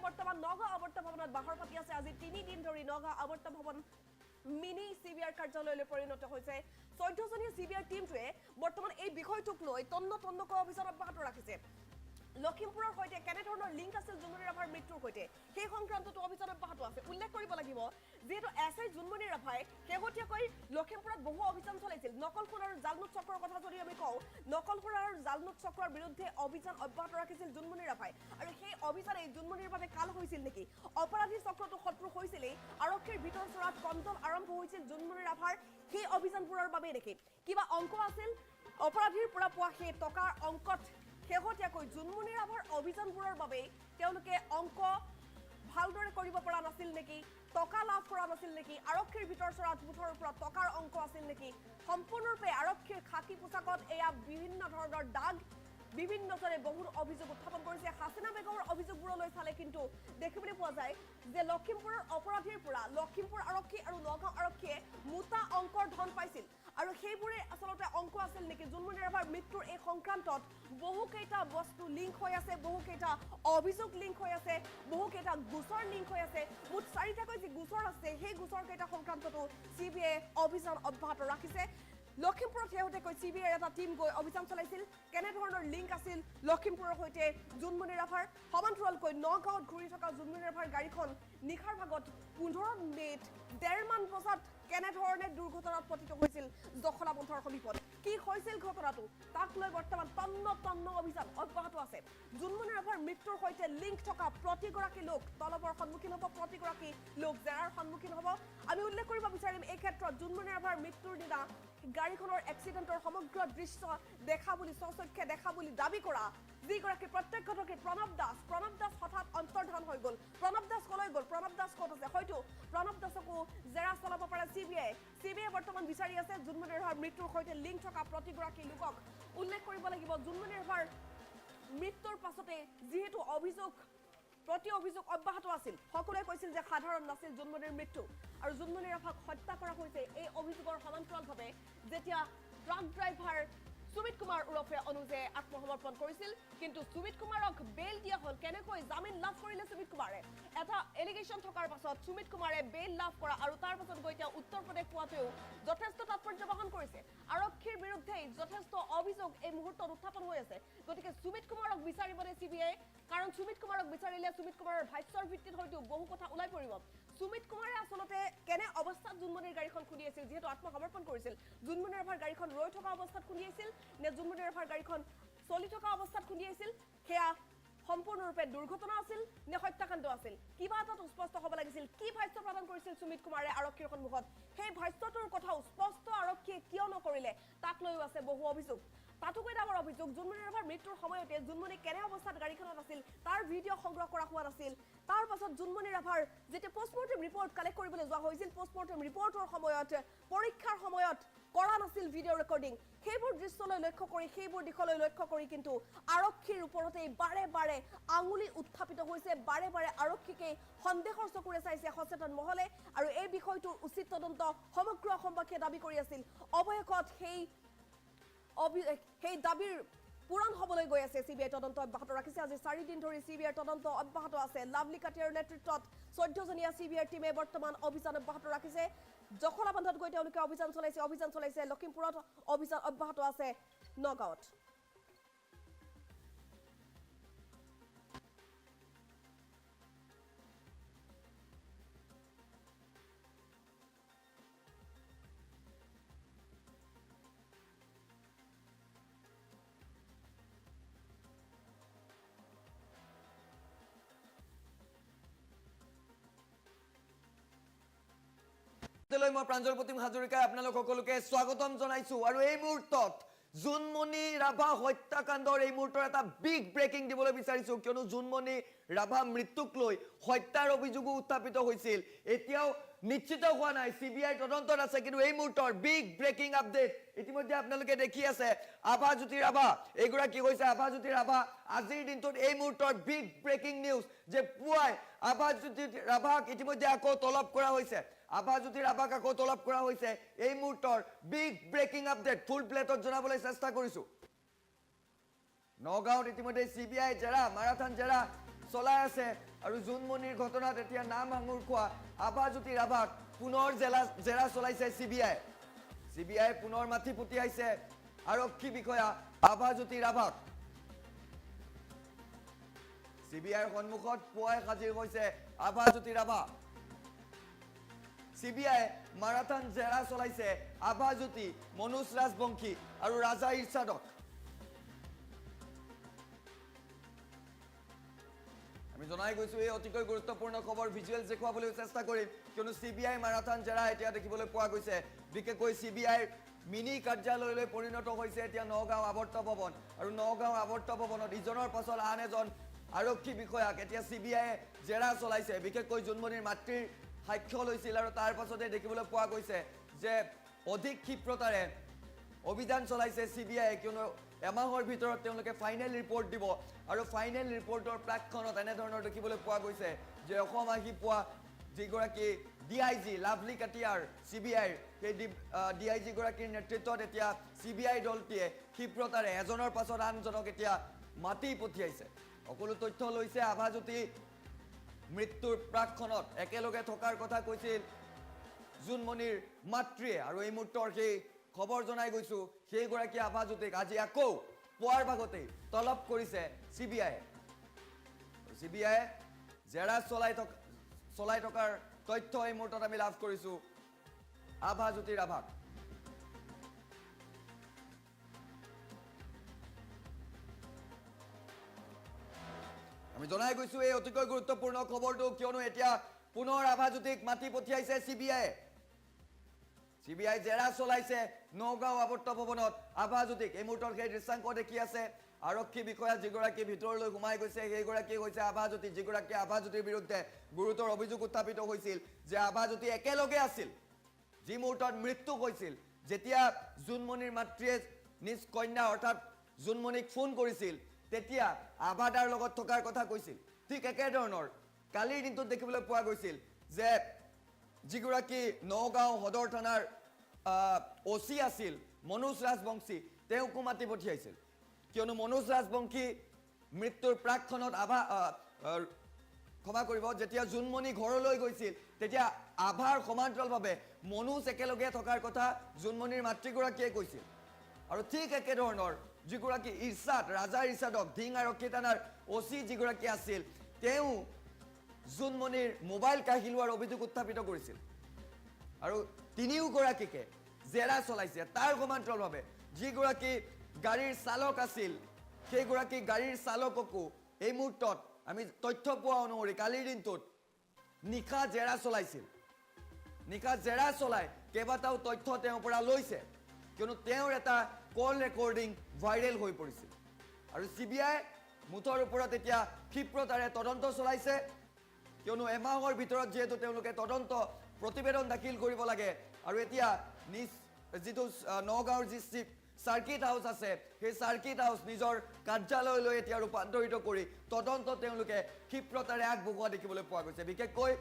বৰ্তমান নগাঁও আৱৰ্ত ভৱনত বাহৰ পাতি আছে আজি 3 দিন ধৰি নগাঁও আৱৰ্ত ভৱন মিনি সিবিআইৰ কাৰ্যালয়লৈ পৰিণত হৈছে 14জনীয়া সিবিআইৰ টীমটোৱে বৰ্তমান এই বিষয়টোক লৈ তন্নকৈ অভিযান অব্যাহত ৰাখিছে লখিমপুৰৰ সৈতে কেনেধৰণৰ লিংক আছিল জোনমণি ৰাভাৰ মৃত্যুৰ সৈতে সেই সংক্ৰান্ততো অভিযান অব্যাহত আছে উল্লেখ কৰিব লাগিব যিহেতু এছআই জোনমণি ৰাভাই শেহতীয়াকৈ লখিমপুৰত বহু অভিযান চলাইছিল নকলখোৰ আৰু জালনোট চক্ৰৰ কথা যদি আমি কওঁ নকলখোৰ আৰু জালনোট চক্ৰৰ বিৰুদ্ধে অভিযান অব্যাহত ৰাখিছিল জোনমণি ৰাভাই আৰু সেই অভিযানে জোনমণিৰ বাবে কাল হৈছিল নেকি অপৰাধী চক্ৰটো শত্ৰু হৈছিলেই আৰক্ষীৰ ভিতৰ চোৰাত কন্দল আৰম্ভ হৈছিল জোনমণি ৰাভাৰ সেই অভিযানবোৰৰ বাবে নেকি কিবা অংক আছিল অপৰাধীৰ পৰা পোৱা সেই টকাৰ অংকত শেহতীয়াকৈ জোনমণি ৰাভাৰ অভিযানবোৰৰ বাবে তেওঁলোকে অংক ভালদৰে কৰিব পৰা নাছিল নেকি টকা লাভ কৰা নাছিল নেকি আৰক্ষীৰ ভিতৰ চৰাত মুঠৰ ওপৰত টকাৰ অংক আছিল নেকি সম্পূৰ্ণৰূপে আৰক্ষীৰ খাকী পোছাকত এয়া বিভিন্ন ধৰণৰ দাগ বিভিন্নজনে বহু অভিযোগ উত্থাপন কৰিছে হাছিনা বেগমৰ অভিযোগবোৰলৈ চালে কিন্তু দেখিবলৈ পোৱা যায় যে লখিমপুৰৰ অপৰাধীৰ পৰা লখিমপুৰ আৰক্ষী আৰু নগাঁও আৰক্ষীয়ে মোটা অংকৰ ধন পাইছিল আৰু সেইবোৰে আচলতে অংক আছিল নেকি জোনমণি ৰাভাৰ মৃত্যুৰ এই সংক্ৰান্তত বহুকেইটা বস্তু লিংক হৈ আছে বহুকেইটা অভিযোগ লিংক হৈ আছে বহুকেইটা গোচৰ লিংক হৈ আছে মুঠ 4টাকৈ যি গোচৰ আছে সেই গোচৰকেইটা সংক্ৰান্ততো সিবিআই অভিযান অব্যাহত ৰাখিছে লখিমপুৰত শেহতীয়াকৈ সিবিআইৰ এটা টীম গৈ অভিযান চলাইছিল কেনেধৰণৰ লিংক আছিল লখিমপুৰৰ সৈতে জোনমণি ৰাভাৰ সমান্তৰালকৈ নগাঁৱত ঘূৰি থকা জোনমণি ৰাভাৰ গাড়ীখন নিশাৰ ভাগত 15 মে'ত 1:30 বজাত কেনেধৰণে দুৰ্ঘটনাত পতিত হৈছিল জখলাবন্থৰ সমীপত কি হৈছিল ঘটনাটো তাক লৈ বৰ্তমান তন্ন অভিযান অব্যাহত আছে জোনমণি ৰাভাৰ মৃত্যুৰ সৈতে লিংক থকা প্ৰতিগৰাকী লোক তলবৰ সন্মুখীন হ'ব প্ৰতিগৰাকী লোক জেৰাৰ সন্মুখীন হ'ব আমি উল্লেখ কৰিব বিচাৰিম এই ক্ষেত্ৰত জোনমণি ৰাভাৰ মৃত্যুৰ দিনা গাড়ীখনৰ এক্সিডেণ্টৰ সমগ্ৰ দৃশ্য দেখা বুলি স্বচক্ষে দেখা বুলি দাবী কৰা যিগৰাকী প্ৰত্যক্ষদৰ্শী প্ৰণৱ দাস হঠাৎ অন্তৰ্ধান হৈ গ'ল প্ৰণৱ দাস কলৈ গ'ল প্ৰণৱ দাস ক'ত আছে হয়তো প্ৰণৱ দাসকো জেৰা চলাব পাৰে সিবিআই বৰ্তমান বিচাৰি আছে জোনমণি ৰাভাৰ মৃত্যুৰ সৈতে লিংক থকা প্ৰতিগৰাকী লোকক উল্লেখ কৰিব লাগিব জোনমণি ৰাভাৰ মৃত্যুৰ পাছতে যিহেতু প্ৰতি অভিযোগ অব্যাহত আছিল সকলোৱে কৈছিল যে সাধাৰণ নাছিল জোনমণিৰ মৃত্যু আৰু জোনমণি ৰাভাক হত্যা কৰা হৈছে এই অভিযোগৰ সমান্তৰালভাৱে যেতিয়া ট্ৰাক ড্ৰাইভাৰ সুমিত কুমাৰ উৰফে অনুজে আত্মসমৰ্পণ কৰিছিল কিন্তু সুমিত কুমাৰক বেল দিয়া হ'ল কেনেকৈ জামিন লাভ কৰিলে সুমিত কুমাৰে এটা এলিগেশ্যন থকাৰ পাছত সুমিত কুমাৰে বেল লাভ কৰা আৰু তাৰ পাছত গৈ তেওঁ উত্তৰ প্ৰদেশ পোৱাতেও যথেষ্ট তাৎপৰ্য বহন কৰিছে আৰক্ষীৰ বিৰুদ্ধে যথেষ্ট অভিযোগ এই মুহূৰ্তত উত্থাপন হৈ আছে বিচাৰিবনে CBI কাৰণ সুমিত কুমাৰক বিচাৰিলে সুমিত কুমাৰৰ ভাষ্যৰ ভিত্তিত হয়তো বহু কথা ওলাই পৰিব সুমিত কুমাৰে আসলতে কেনে অৱস্থাত জুনমনিৰ গাড়ীখন খুলি আছিল যেহেতু আত্মসমৰ্পণ কৰিছিল জুনমনি ৰাভাৰ গাড়ীখন ৰৈ থকা অৱস্থাত খুলি আছিল নে জুনমনি ৰাভাৰ গাড়ীখন চলি থকা অৱস্থাত খুলি আছিল হেয়া সম্পূৰ্ণৰূপে দুৰ্ঘটনা আছিল নে হত্যাকাণ্ড আছিল কিবা এটা স্পষ্ট হ'ব লাগিছিল কি ভাষ্য প্ৰদান কৰিছিল সুমিত কুমাৰে আৰক্ষীৰ সন্মুখত সেই ভাষ্যটোৰ কথা স্পষ্ট আৰক্ষীয়ে কিয় নকৰিলে তাক লৈও আছে বহু অভিযোগ তাতোকৈ ডাঙৰ অভিযোগ জুনমনি ৰাভাৰ মৃত্যুৰ সময়তে জুনমনি কেনে অৱস্থাত গাড়ীখনত আছিল তাৰ ভিডিঅ' সংগ্ৰহ কৰা হোৱা নাছিল তাৰ পাছত জুনমনি ৰাভাৰ যেতিয়া পোষ্টমৰ্টেম ৰিপৰ্ট কালেক্ট কৰিবলৈ যোৱা হৈছিল পোষ্টমৰ্টেম ৰিপৰ্টৰ সময়ত পৰীক্ষাৰ সময়ত কৰা নাছিল ভিডিঅ' ৰেকৰ্ডিং সেইবোৰ দৃশ্যলৈ লক্ষ্য কৰি সেইবোৰ দিশলৈ লক্ষ্য কৰি কিন্তু আৰক্ষীৰ ওপৰতে বাৰে বাৰে আঙুলি উত্থাপিত হৈছে বাৰে বাৰে আৰক্ষীকে সন্দেহৰ চকুৰে চাইছে সচেতন মহলে আৰু এই বিষয়টোৰ উচিত তদন্ত সমগ্ৰ অসমবাসীয়ে দাবী কৰি আছিল অৱশেষত সেই দাবীৰ পূৰণ হ'বলৈ গৈ আছে CBI তদন্ত অব্যাহত ৰাখিছে আজি 4 দিন ধৰি CBI তদন্ত অব্যাহত আছে লাভলি কাটিয়াৰ নেতৃত্বত 14 জনীয়া CBI টিমে বৰ্তমান অভিযান অব্যাহত ৰাখিছে জখলাবান্ধত গৈ তেওঁলোকে অভিযান চলাইছে লখিমপুৰত অভিযান অব্যাহত আছে নগাঁৱত মই প্ৰাঞ্জল প্ৰতিম হাজৰিকাই আপোনালোক সকলোকে স্বাগতম জনাইছো আৰু এই মুহূৰ্তত জুনমনি ৰাভা হত্যাকাণ্ডৰ এই মুহূৰ্তৰ এটা বিগ ব্ৰেকিং দিবলৈ বিচাৰিছো কিয়নো জুনমনি ৰাভা মৃত্যুক লৈ হত্যাৰ অভিযোগো উত্থাপিত হৈছিল এতিয়াও নিশ্চিত হোৱা নাই CBI তদন্তত আছে কিন্তু এই মুহূৰ্তৰ বিগ ব্ৰেকিং আপডেট ইতিমধ্যে আপোনালোকে দেখি আছে আভাজ্যোতি ৰাভা এগৰাকী হৈছে আভাজ্যোতি ৰাভা আজিৰ দিনটোত এই মুহূৰ্তৰ বিগ ব্ৰেকিং নিউজ যে পুৱাই আভাজ্যোতি ৰাভাক ইতিমধ্যে আকৌ তলব কৰা হৈছে আভাজ্যোতি ৰাভাক আকৌ তলব কৰা হৈছে এই মুহূৰ্তৰ বিগ ব্ৰেকিং আপডেট ফুল প্লেটত জনাবলৈ চেষ্টা কৰিছো নগাঁৱত ইতিমধ্যে CBI জেৰা মাৰাথান জেৰা চলাই আছে আৰু জুনমনিৰ ঘটনাত এতিয়া নাম আঙুৰ খোৱা আভাজ্যোতি ৰাভাক পুনৰ জেৰা চলাইছে CBI পুনৰ মাথি পঠিয়াইছে আৰক্ষী বিষয়া আভাজ্যোতি ৰাভাক CBIৰ সন্মুখত পুৱাই হাজিৰ হৈছে আভাজ্যোতি ৰাভা CBI মাৰাথান জেৰা চলাইছে আভাজ্যোতি মনোজ ৰাজবংশী আৰু ৰাজা ইৰছাদক আমি জনাই গৈছো এই অতিকৈ গুৰুত্বপূৰ্ণ খবৰ ভিজুৱেল দেখুৱাবলৈ চেষ্টা কৰিম কিয়নো CBI মাৰাথান জেৰা এতিয়া দেখিবলৈ পোৱা গৈছে বিশেষকৈ CBIৰ মিনি কাৰ্যালয়লৈ পৰিণত হৈছে এতিয়া নগাঁও আৱৰ্ত ভৱন আৰু নগাঁও আৱৰ্ত ভৱনত ইজনৰ পাছত আন এজন আৰক্ষী বিষয়াক এতিয়া CBI জেৰা চলাইছে বিশেষকৈ জুনমনিৰ মাতৃৰ সাক্ষ্য লৈছিল আৰু তাৰ পাছতে দেখিবলৈ পোৱা গৈছে যে অধিক ক্ষিপ্ৰতাৰে অভিযান চলাইছে CBI কিয়নো এমাহৰ ভিতৰত তেওঁলোকে ফাইনেল ৰিপৰ্ট দিব আৰু ফাইনেল ৰিপৰ্টৰ প্ৰাক্ষণত এনেধৰণৰ দেখিবলৈ পোৱা গৈছে যে অসম আহি পোৱা যিগৰাকী DIG লাভলি কাটিয়াৰ CBIৰ সেই DIG গৰাকীৰ নেতৃত্বত এতিয়া CBI দলটিয়ে ক্ষিপ্ৰতাৰে এজনৰ পাছত আনজনক এতিয়া মাতি পঠিয়াইছে সকলো তথ্য লৈছে আভাজ্যোতি মৃত্যুৰ প্ৰাক্ষণত একেলগে থকাৰ কথা কৈছিল জুনমনিৰ মাতৃয়ে আৰু এই মুহূৰ্তৰ সেই খবৰ জনাই গৈছো সেইগৰাকী আভাজ্যোতিক আজি আকৌ পুৱাৰ ভাগতেই তলব কৰিছে CBI জেৰা চলাই থকাৰ তথ্য এই মুহূৰ্তত আমি লাভ কৰিছো আভাজ্যোতি ৰাভাক আমি জনাই গৈছো এই অতিকৈ গুৰুত্বপূৰ্ণ খবৰটো কিয়নো এতিয়া পুনৰ আভাজ্যোতিক মাতি পঠিয়াইছে CBI জেৰা চলাইছে নগাঁও আৱৰ্ত ভৱনত আভাজ্যোতিক এই মুহূৰ্তৰ সেই দৃশ্যাংক দেখি আছে আৰক্ষী বিষয়া যিগৰাকী ভিতৰলৈ সোমাই গৈছে সেইগৰাকী হৈছে আভাজ্যোতি যিগৰাকী আভাজ্যোতিৰ বিৰুদ্ধে গুৰুতৰ অভিযোগ উত্থাপিত হৈছিল যে আভাজ্যোতি একেলগে আছিল যি মুহূৰ্তত মৃত্যু হৈছিল যেতিয়া জুনমনিৰ মাতৃয়ে নিজ কন্যা অৰ্থাৎ জুনমনিক ফোন কৰিছিল তেতিয়া আভাদাৰ লগত থকাৰ কথা কৈছিল ঠিক একেধৰণৰ কালিৰ দিনটোত দেখিবলৈ পোৱা গৈছিল যে যিগৰাকী নগাঁও সদৰ থানাৰ OC আছিল মনোজ ৰাজবংশী তেওঁকো মাতি পঠিয়াইছিল কিয়নো মনোজ ৰাজবংশী মৃত্যুৰ প্ৰাক্ষণত ক্ষমা কৰিব যেতিয়া জুনমনি ঘৰলৈ গৈছিল তেতিয়া আভাৰ সমান্তৰালভাৱে মনোজ একেলগে থকাৰ কথা জুনমনিৰ মাতৃগৰাকীয়ে কৈছিল আৰু ঠিক একেধৰণৰ যিগৰাকী ৰাজা ইৰছাদক ধিং আৰক্ষী থানাৰ অচি যিগৰাকী আছিল তেওঁ জোনমণিৰ মোবাইল কাঢ়ি লোৱাৰ অভিযোগ উত্থাপিত কৰিছিল আৰু তিনিওগৰাকীকে জেৰা চলাইছে তাৰ সমান্তৰালভাৱে যিগৰাকী গাড়ীৰ চালক আছিল সেইগৰাকী গাড়ীৰ চালককো এই মুহূৰ্তত আমি তথ্য পোৱা অনুসৰি কালিৰ দিনটোত নিশা জেৰা চলাইছিল নিশা জেৰা চলাই কেইবাটাও তথ্য তেওঁৰ পৰা লৈছে কিয়নো তেওঁৰ এটা কল ৰেকৰ্ডিং ভাইৰেল হৈ পৰিছিল আৰু CBI মুঠৰ ওপৰত এতিয়া ক্ষিপ্ৰতাৰে তদন্ত চলাইছে কিয়নো এমাহৰ ভিতৰত যেহেতু তেওঁলোকে তদন্ত প্ৰতিবেদন দাখিল কৰিব লাগে আৰু এতিয়া যিটো নগাঁৱৰ যি সাৰ্কিট হাউচ আছে সেই সাৰ্কিট হাউচ নিজৰ কাৰ্যালয়লৈ এতিয়া ৰূপান্তৰিত কৰি তদন্ত তেওঁলোকে ক্ষিপ্ৰতাৰে আগবঢ়োৱা দেখিবলৈ পোৱা গৈছে বিশেষকৈ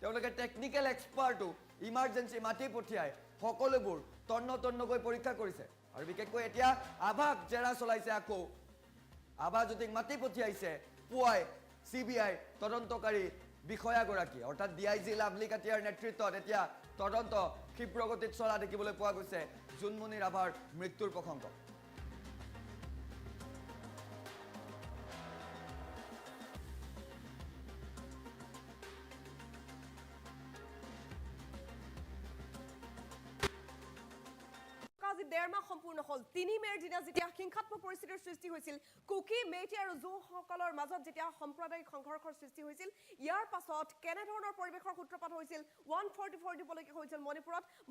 তেওঁলোকে টেকনিকেল এক্সপাৰ্টো ইমাৰ্জেঞ্চি মাতি পঠিয়াই সকলোবোৰ তন্নতন্নকৈ পৰীক্ষা কৰিছে আৰু বিশেষকৈ এতিয়া আভাক জেৰা চলাইছে আকৌ আভা জ্যোতিক মাতি পঠিয়াইছে পুৱাই CBI তদন্তকাৰী বিষয়াগৰাকী অৰ্থাৎ DIG লাভলী কাটিয়াৰ নেতৃত্বত এতিয়া তদন্ত ক্ষিপ্ৰগতিত চলা দেখিবলৈ পোৱা গৈছে জোনমণি ৰাভাৰ মৃত্যুৰ প্ৰসংগ আজি 1.5 মাহ সম্পূৰ্ণ হল 3 মেৰ দিনা যেতিয়া হিংসাত্মক পৰিস্থিতিৰ সৃষ্টি হৈছিল কুকি মেইটি আৰু জোসকলৰ মাজত যেতিয়া সাম্প্ৰদায়িক সংঘৰ্ষৰ সৃষ্টি হৈছিল ইয়াৰ পাছত কেনে ধৰণৰ পৰিবেশৰ সূত্ৰপাত হৈছিল 144 দিবলৈকে হৈছিল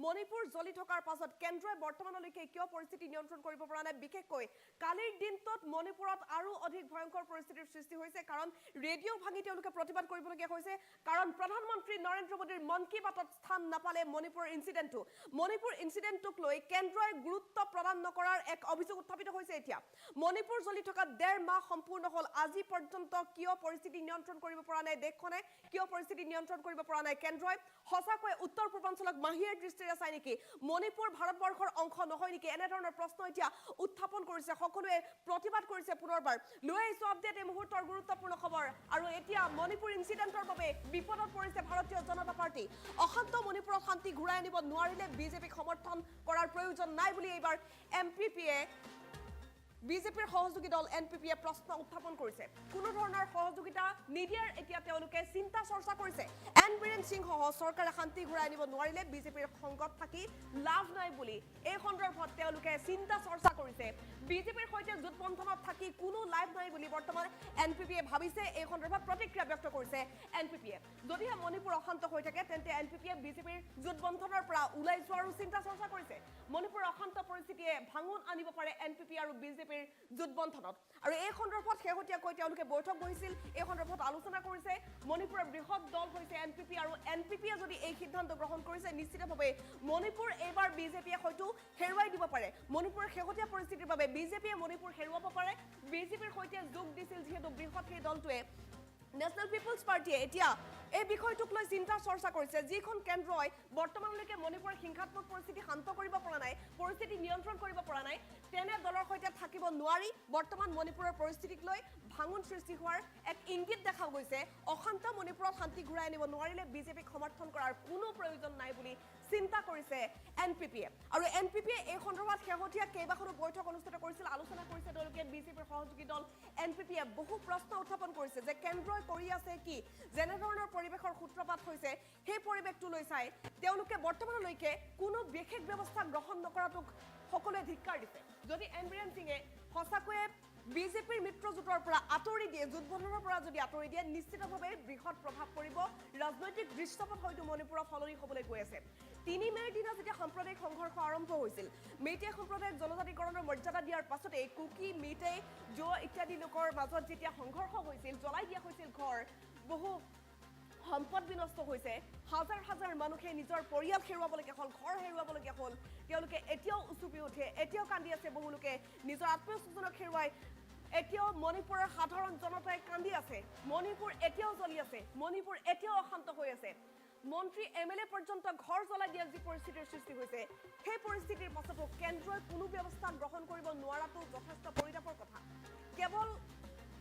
মণিপুৰ জ্বলি থকাৰ পাছত কেন্দ্ৰই বৰ্তমানলৈকে কিয় পৰিস্থিতি নিয়ন্ত্ৰণ কৰিব পৰা নাই বিশেষকৈ কালিৰ দিনটোত মণিপুৰত আৰু অধিক ভয়ংকৰ পৰিস্থিতিৰ সৃষ্টি হৈছে কাৰণ ৰেডিঅ' ভাঙি তেওঁলোকে প্ৰতিবাদ কৰিবলগীয়া হৈছে কাৰণ প্ৰধানমন্ত্ৰী নৰেন্দ্ৰ মোদীৰ মন কি বাতত স্থান নাপালে মণিপুৰ ইনসিডেন্টটোক লৈ কেন্দ্ৰই গুৰুত্ব প্ৰদান নকৰাৰ এক অভিযোগ উত্থাপিত হৈছে এতিয়া মণিপুৰ জ্বলি থকা 1.5 মাহ সম্পূৰ্ণ হল আজি পৰ্যন্ত কিয় পৰিস্থিতি নিয়ন্ত্ৰণ কৰিব পৰা নাই দেশখনে কিয় পৰিস্থিতি নিয়ন্ত্ৰণ কৰিব পৰা নাই কেন্দ্ৰই হসাকৈ উত্তৰ পূৰ্বাঞ্চলক মাহিৰ দৃষ্টিৰে চাই নেকি মণিপুৰ ভাৰতবৰ্ষৰ অংশ নহয় নেকি এনে ধৰণৰ প্ৰশ্ন এতিয়া উত্থাপন কৰিছে সকলোৱে প্ৰতিবাদ কৰিছে পুনৰবাৰ লৈ আহিছো আপডেট এই মুহূৰ্তৰ গুৰুত্বপূৰ্ণ খবৰ আৰু এতিয়া মণিপুৰ ইনসিডেন্টৰ বাবে বিপদত পৰিছে ভাৰতীয় জনতা পাৰ্টি অশান্ত মণিপুৰত শান্তি ঘূৰাই আনিব নোৱাৰিলে বিজেপিক সমৰ্থন কৰাৰ প্ৰয়োজন নাই বুলি এইবাৰ এমপিপিয়ে বিজেপিৰ সহযোগী দল এনপিপিয়ে প্ৰশ্ন উত্থাপন কৰিছে কোনো ধৰণৰ সহযোগিতা নিদিয়াৰ এতিয়া তেওঁলোকে চিন্তা চৰ্চা কৰিছে এন বীৰেন সিং সহ চৰকাৰে শান্তি ঘূৰাই আনিব নোৱাৰিলে বিজেপিৰ সংগত থাকি লাভ নাই বুলি এই সন্দৰ্ভত তেওঁলোকে চিন্তা চৰ্চা কৰিছে বিজেপিৰ সৈতে জোটবন্ধনত থাকি কোনো লাভ নাই বুলি বৰ্তমান এনপিপিয়ে ভাবিছে এই সন্দৰ্ভত প্ৰতিক্ৰিয়া ব্যক্ত কৰিছে এনপিপিয়ে যদিহে মণিপুৰ অশান্ত হৈ থাকে তেন্তে এনপিপিয়ে বিজেপিৰ জোটবন্ধনৰ পৰা ওলাই যোৱাৰো চিন্তা চৰ্চা কৰিছে মণিপুৰ অশান্ত পৰিস্থিতিয়ে ভাঙন আনিব পাৰে এনপিপি আৰু বিজেপিৰ জোটবন্ধনত আৰু এই সন্দৰ্ভত শেহতীয়াকৈ তেওঁলোকে বৈঠক বহিছিল এই সন্দৰ্ভত আলোচনা কৰিছে মণিপুৰৰ বৃহৎ দল হৈছে এনপিপি আৰু এনপিপিয়ে যদি এই সিদ্ধান্ত গ্ৰহণ কৰিছে নিশ্চিতভাৱে মণিপুৰ এইবাৰ বিজেপিয়ে হয়তো হেৰুৱাই দিব পাৰে মণিপুৰৰ শেহতীয়া পৰিস্থিতিৰ বাবে বিজেপিয়ে মণিপুৰ হেৰুৱাব পাৰে বিজেপিৰ সৈতে যোগ দিছিল যিহেতু বৃহৎ সেই দলটোৱে নেশ্যনেল পিপলছ পাৰ্টিয়ে এতিয়া এই বিষয়টোক লৈ চিন্তা চৰ্চা কৰিছে যিখন কেন্দ্ৰই বৰ্তমানলৈকে মণিপুৰৰ হিংসাত্মক পৰিস্থিতি শান্ত কৰিব পৰা নাই পৰিস্থিতি নিয়ন্ত্ৰণ কৰিব পৰা নাই তেনে দলৰ সৈতে থাকিব নোৱাৰি বৰ্তমান মণিপুৰৰ পৰিস্থিতিক লৈ ভাঙন সৃষ্টি হোৱাৰ এক ইংগিত দেখা গৈছে অশান্ত মণিপুৰত শান্তি ঘূৰাই আনিব নোৱাৰিলে বিজেপিক সমৰ্থন কৰাৰ কোনো প্ৰয়োজন নাই বুলি চিন্তা কৰিছে এনপিপিয়ে আৰু এনপিপিয়ে এই সন্দৰ্ভত শেহতীয়া কেইবাখনো বৈঠক অনুষ্ঠিত কৰিছিল আলোচনা কৰিছে তেওঁলোকে বিজেপিৰ সহযোগী দল এনপিপিয়ে বহু প্ৰশ্ন উত্থাপন কৰিছে যে কেন্দ্ৰই কৰি আছে কি যেনে ধৰণৰ পৰিবেশৰ সূত্ৰপাত হৈছে সেই পৰিবেশটো লৈ চাই তেওঁলোকে বৰ্তমানলৈকে কোনো বিশেষ ব্যৱস্থা গ্ৰহণ নকৰাটোক সকলোৱে ধিক্কাৰ দিছে যদি এন বীৰেন সিঙে সঁচাকৈয়ে বিজেপিৰ মিত্ৰজোঁটৰ পৰা আঁতৰি দিয়ে জোটবন্ধনৰ পৰা যদি আঁতৰি দিয়ে নিশ্চিতভাৱে বৃহৎ প্ৰভাৱ পৰিব ৰাজনৈতিক দৃশ্যপট হয়তো মণিপুৰত সলনি হ'বলৈ গৈ আছে 3 মেৰ দিনা যেতিয়া সাম্প্ৰদায়িক সংঘৰ্ষ আৰম্ভ হৈছিল মেইটেই সম্প্ৰদায়ক জনজাতিকৰণৰ মৰ্যাদা দিয়াৰ পাছতে কুকি মেইটেই জো ইত্যাদি লোকৰ মাজত যেতিয়া সংঘৰ্ষ হৈছিল জ্বলাই দিয়া হৈছিল ঘৰ বহু সম্পদ বিনষ্ট হৈছে হাজাৰ হাজাৰ মানুহে নিজৰ পৰিয়াল হেৰুৱাবলগীয়া হ'ল ঘৰ হেৰুৱাবলগীয়া হ'ল তেওঁলোকে এতিয়াও উচুপি উঠে এতিয়াও কান্দি আছে বহু লোকে নিজৰ আত্মীয়স্বজনক হেৰুৱাই এতিয়াও মণিপুৰৰ সাধাৰণ জনতাই কান্দি আছে মণিপুৰ এতিয়াও জ্বলি আছে মণিপুৰ এতিয়াও অশান্ত হৈ আছে মন্ত্ৰী এমএলএ পৰ্যন্ত ঘৰ জ্বলাই দিয়া যি পৰিস্থিতিৰ সৃষ্টি হৈছে সেই পৰিস্থিতিৰ পাছতো কেন্দ্ৰই কোনো ব্যৱস্থা গ্ৰহণ কৰিব নোৱাৰাটো যথেষ্ট পৰিতাপৰ কথা কেৱল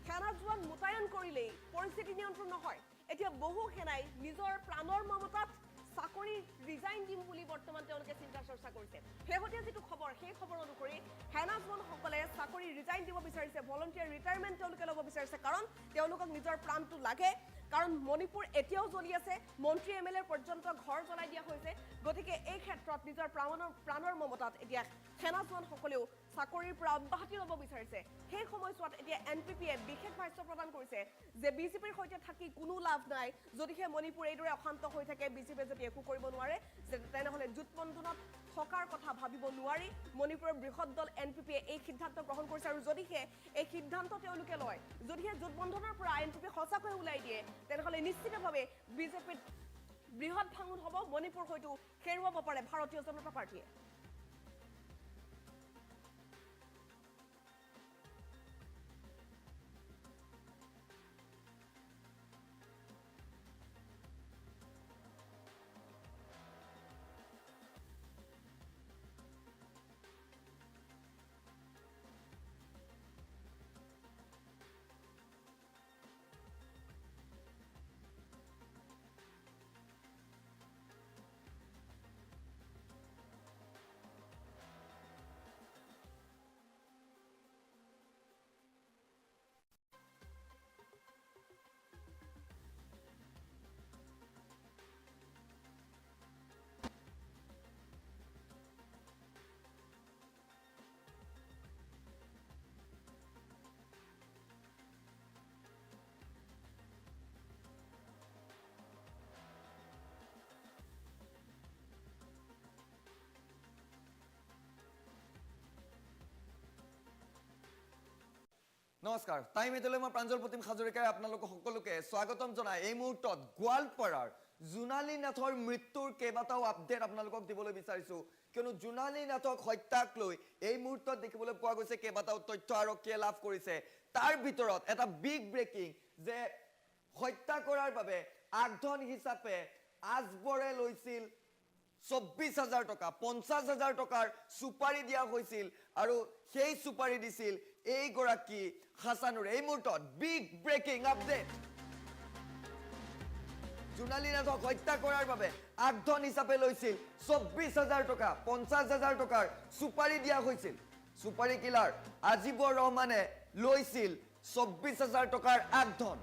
সেনা জোৱান মোতায়েন কৰিলেই পৰিস্থিতি নিয়ন্ত্ৰণ নহয় এতিয়া বহু সেনাই নিজৰ প্ৰাণৰ মমতাত চাকৰি ৰিজাইন দিম বুলি বৰ্তমান তেওঁলোকে চিন্তা চৰ্চা কৰিছে শেহতীয়া যিটো খবৰ সেই খবৰ অনুসৰি হেনাজমনসকলে চাকৰি ৰিজাইন দিব বিচাৰিছে ভলণ্টিয়াৰ ৰিটায়াৰমেণ্ট তেওঁলোকে ল'ব বিচাৰিছে কাৰণ তেওঁলোকক নিজৰ প্ৰাণটো লাগে কাৰণ মণিপুৰ এতিয়াও জ্বলি আছে মন্ত্ৰী এমএলএ পৰ্যন্ত ঘৰ জ্বলাই দিয়া হৈছে গতিকে এই ক্ষেত্ৰত নিজৰ প্ৰাণৰ মমতাত এতিয়া সেনাজোৱানসকলেও চাকৰিৰ পৰা অব্যাহতি ল'ব বিচাৰিছে সেই সময়ছোৱাত এতিয়া এনপিপিয়ে বিশেষ ভাষ্য প্ৰদান কৰিছে যে বিজেপিৰ সৈতে থাকি কোনো লাভ নাই যদিহে মণিপুৰ এইদৰে অশান্ত হৈ থাকে বিজেপিয়ে যদি একো কৰিব নোৱাৰে তেনেহ'লে জোটবন্ধনত থকাৰ কথা ভাবিব নোৱাৰি মণিপুৰৰ বৃহৎ দল এনপিপিয়ে এই সিদ্ধান্ত গ্ৰহণ কৰিছে আৰু যদিহে এই সিদ্ধান্ত তেওঁলোকে লয় যদিহে জোটবন্ধনৰ পৰা এনপিপি সঁচাকৈ ওলাই দিয়ে তেনেহ'লে নিশ্চিতভাৱে বিজেপিত বৃহৎ ভাঙোন হ'ব মণিপুৰ হয়তো হেৰুৱাব পাৰে ভাৰতীয় জনতা পাৰ্টীয়ে নমস্কাৰ টাইম এইটলৈ মই প্ৰাঞ্জল প্ৰতিম হাজৰিকাই আপোনালোক সকলোকে স্বাগতম জনাই এই মুহূৰ্তত গোৱালপাৰাৰ জোনালী নাথৰ মৃত্যুৰ কেইবাটাও আপডেট আপোনালোকক দিবলৈ বিচাৰিছো কিয়নো জোনালী নাথক হত্যাক লৈ এই মুহূৰ্তত দেখিবলৈ পোৱা গৈছে কেইবাটাও তথ্য আৰক্ষীয়ে লাভ কৰিছে তাৰ ভিতৰত এটা বিগ ব্ৰেকিং যে হত্যা কৰাৰ বাবে আগধন হিচাপে আজবৰে লৈছিল 24,000 টকা 50,000 টকাৰ সুপাৰি দিয়া হৈছিল আৰু সেই সুপাৰি দিছিল এই গৰাকী হাসানুৰ এই মুহূৰ্তত বিগ ব্ৰেকিং আপডেট জোনালী নাথক হত্যা কৰাৰ বাবে আগধন হিচাপে লৈছিল 24,000 টকা 50,000 টকাৰ সুপাৰি দিয়া হৈছিল সুপাৰি কিলাৰ আজিবৰ ৰহমানে লৈছিল 24,000 টকাৰ আগধন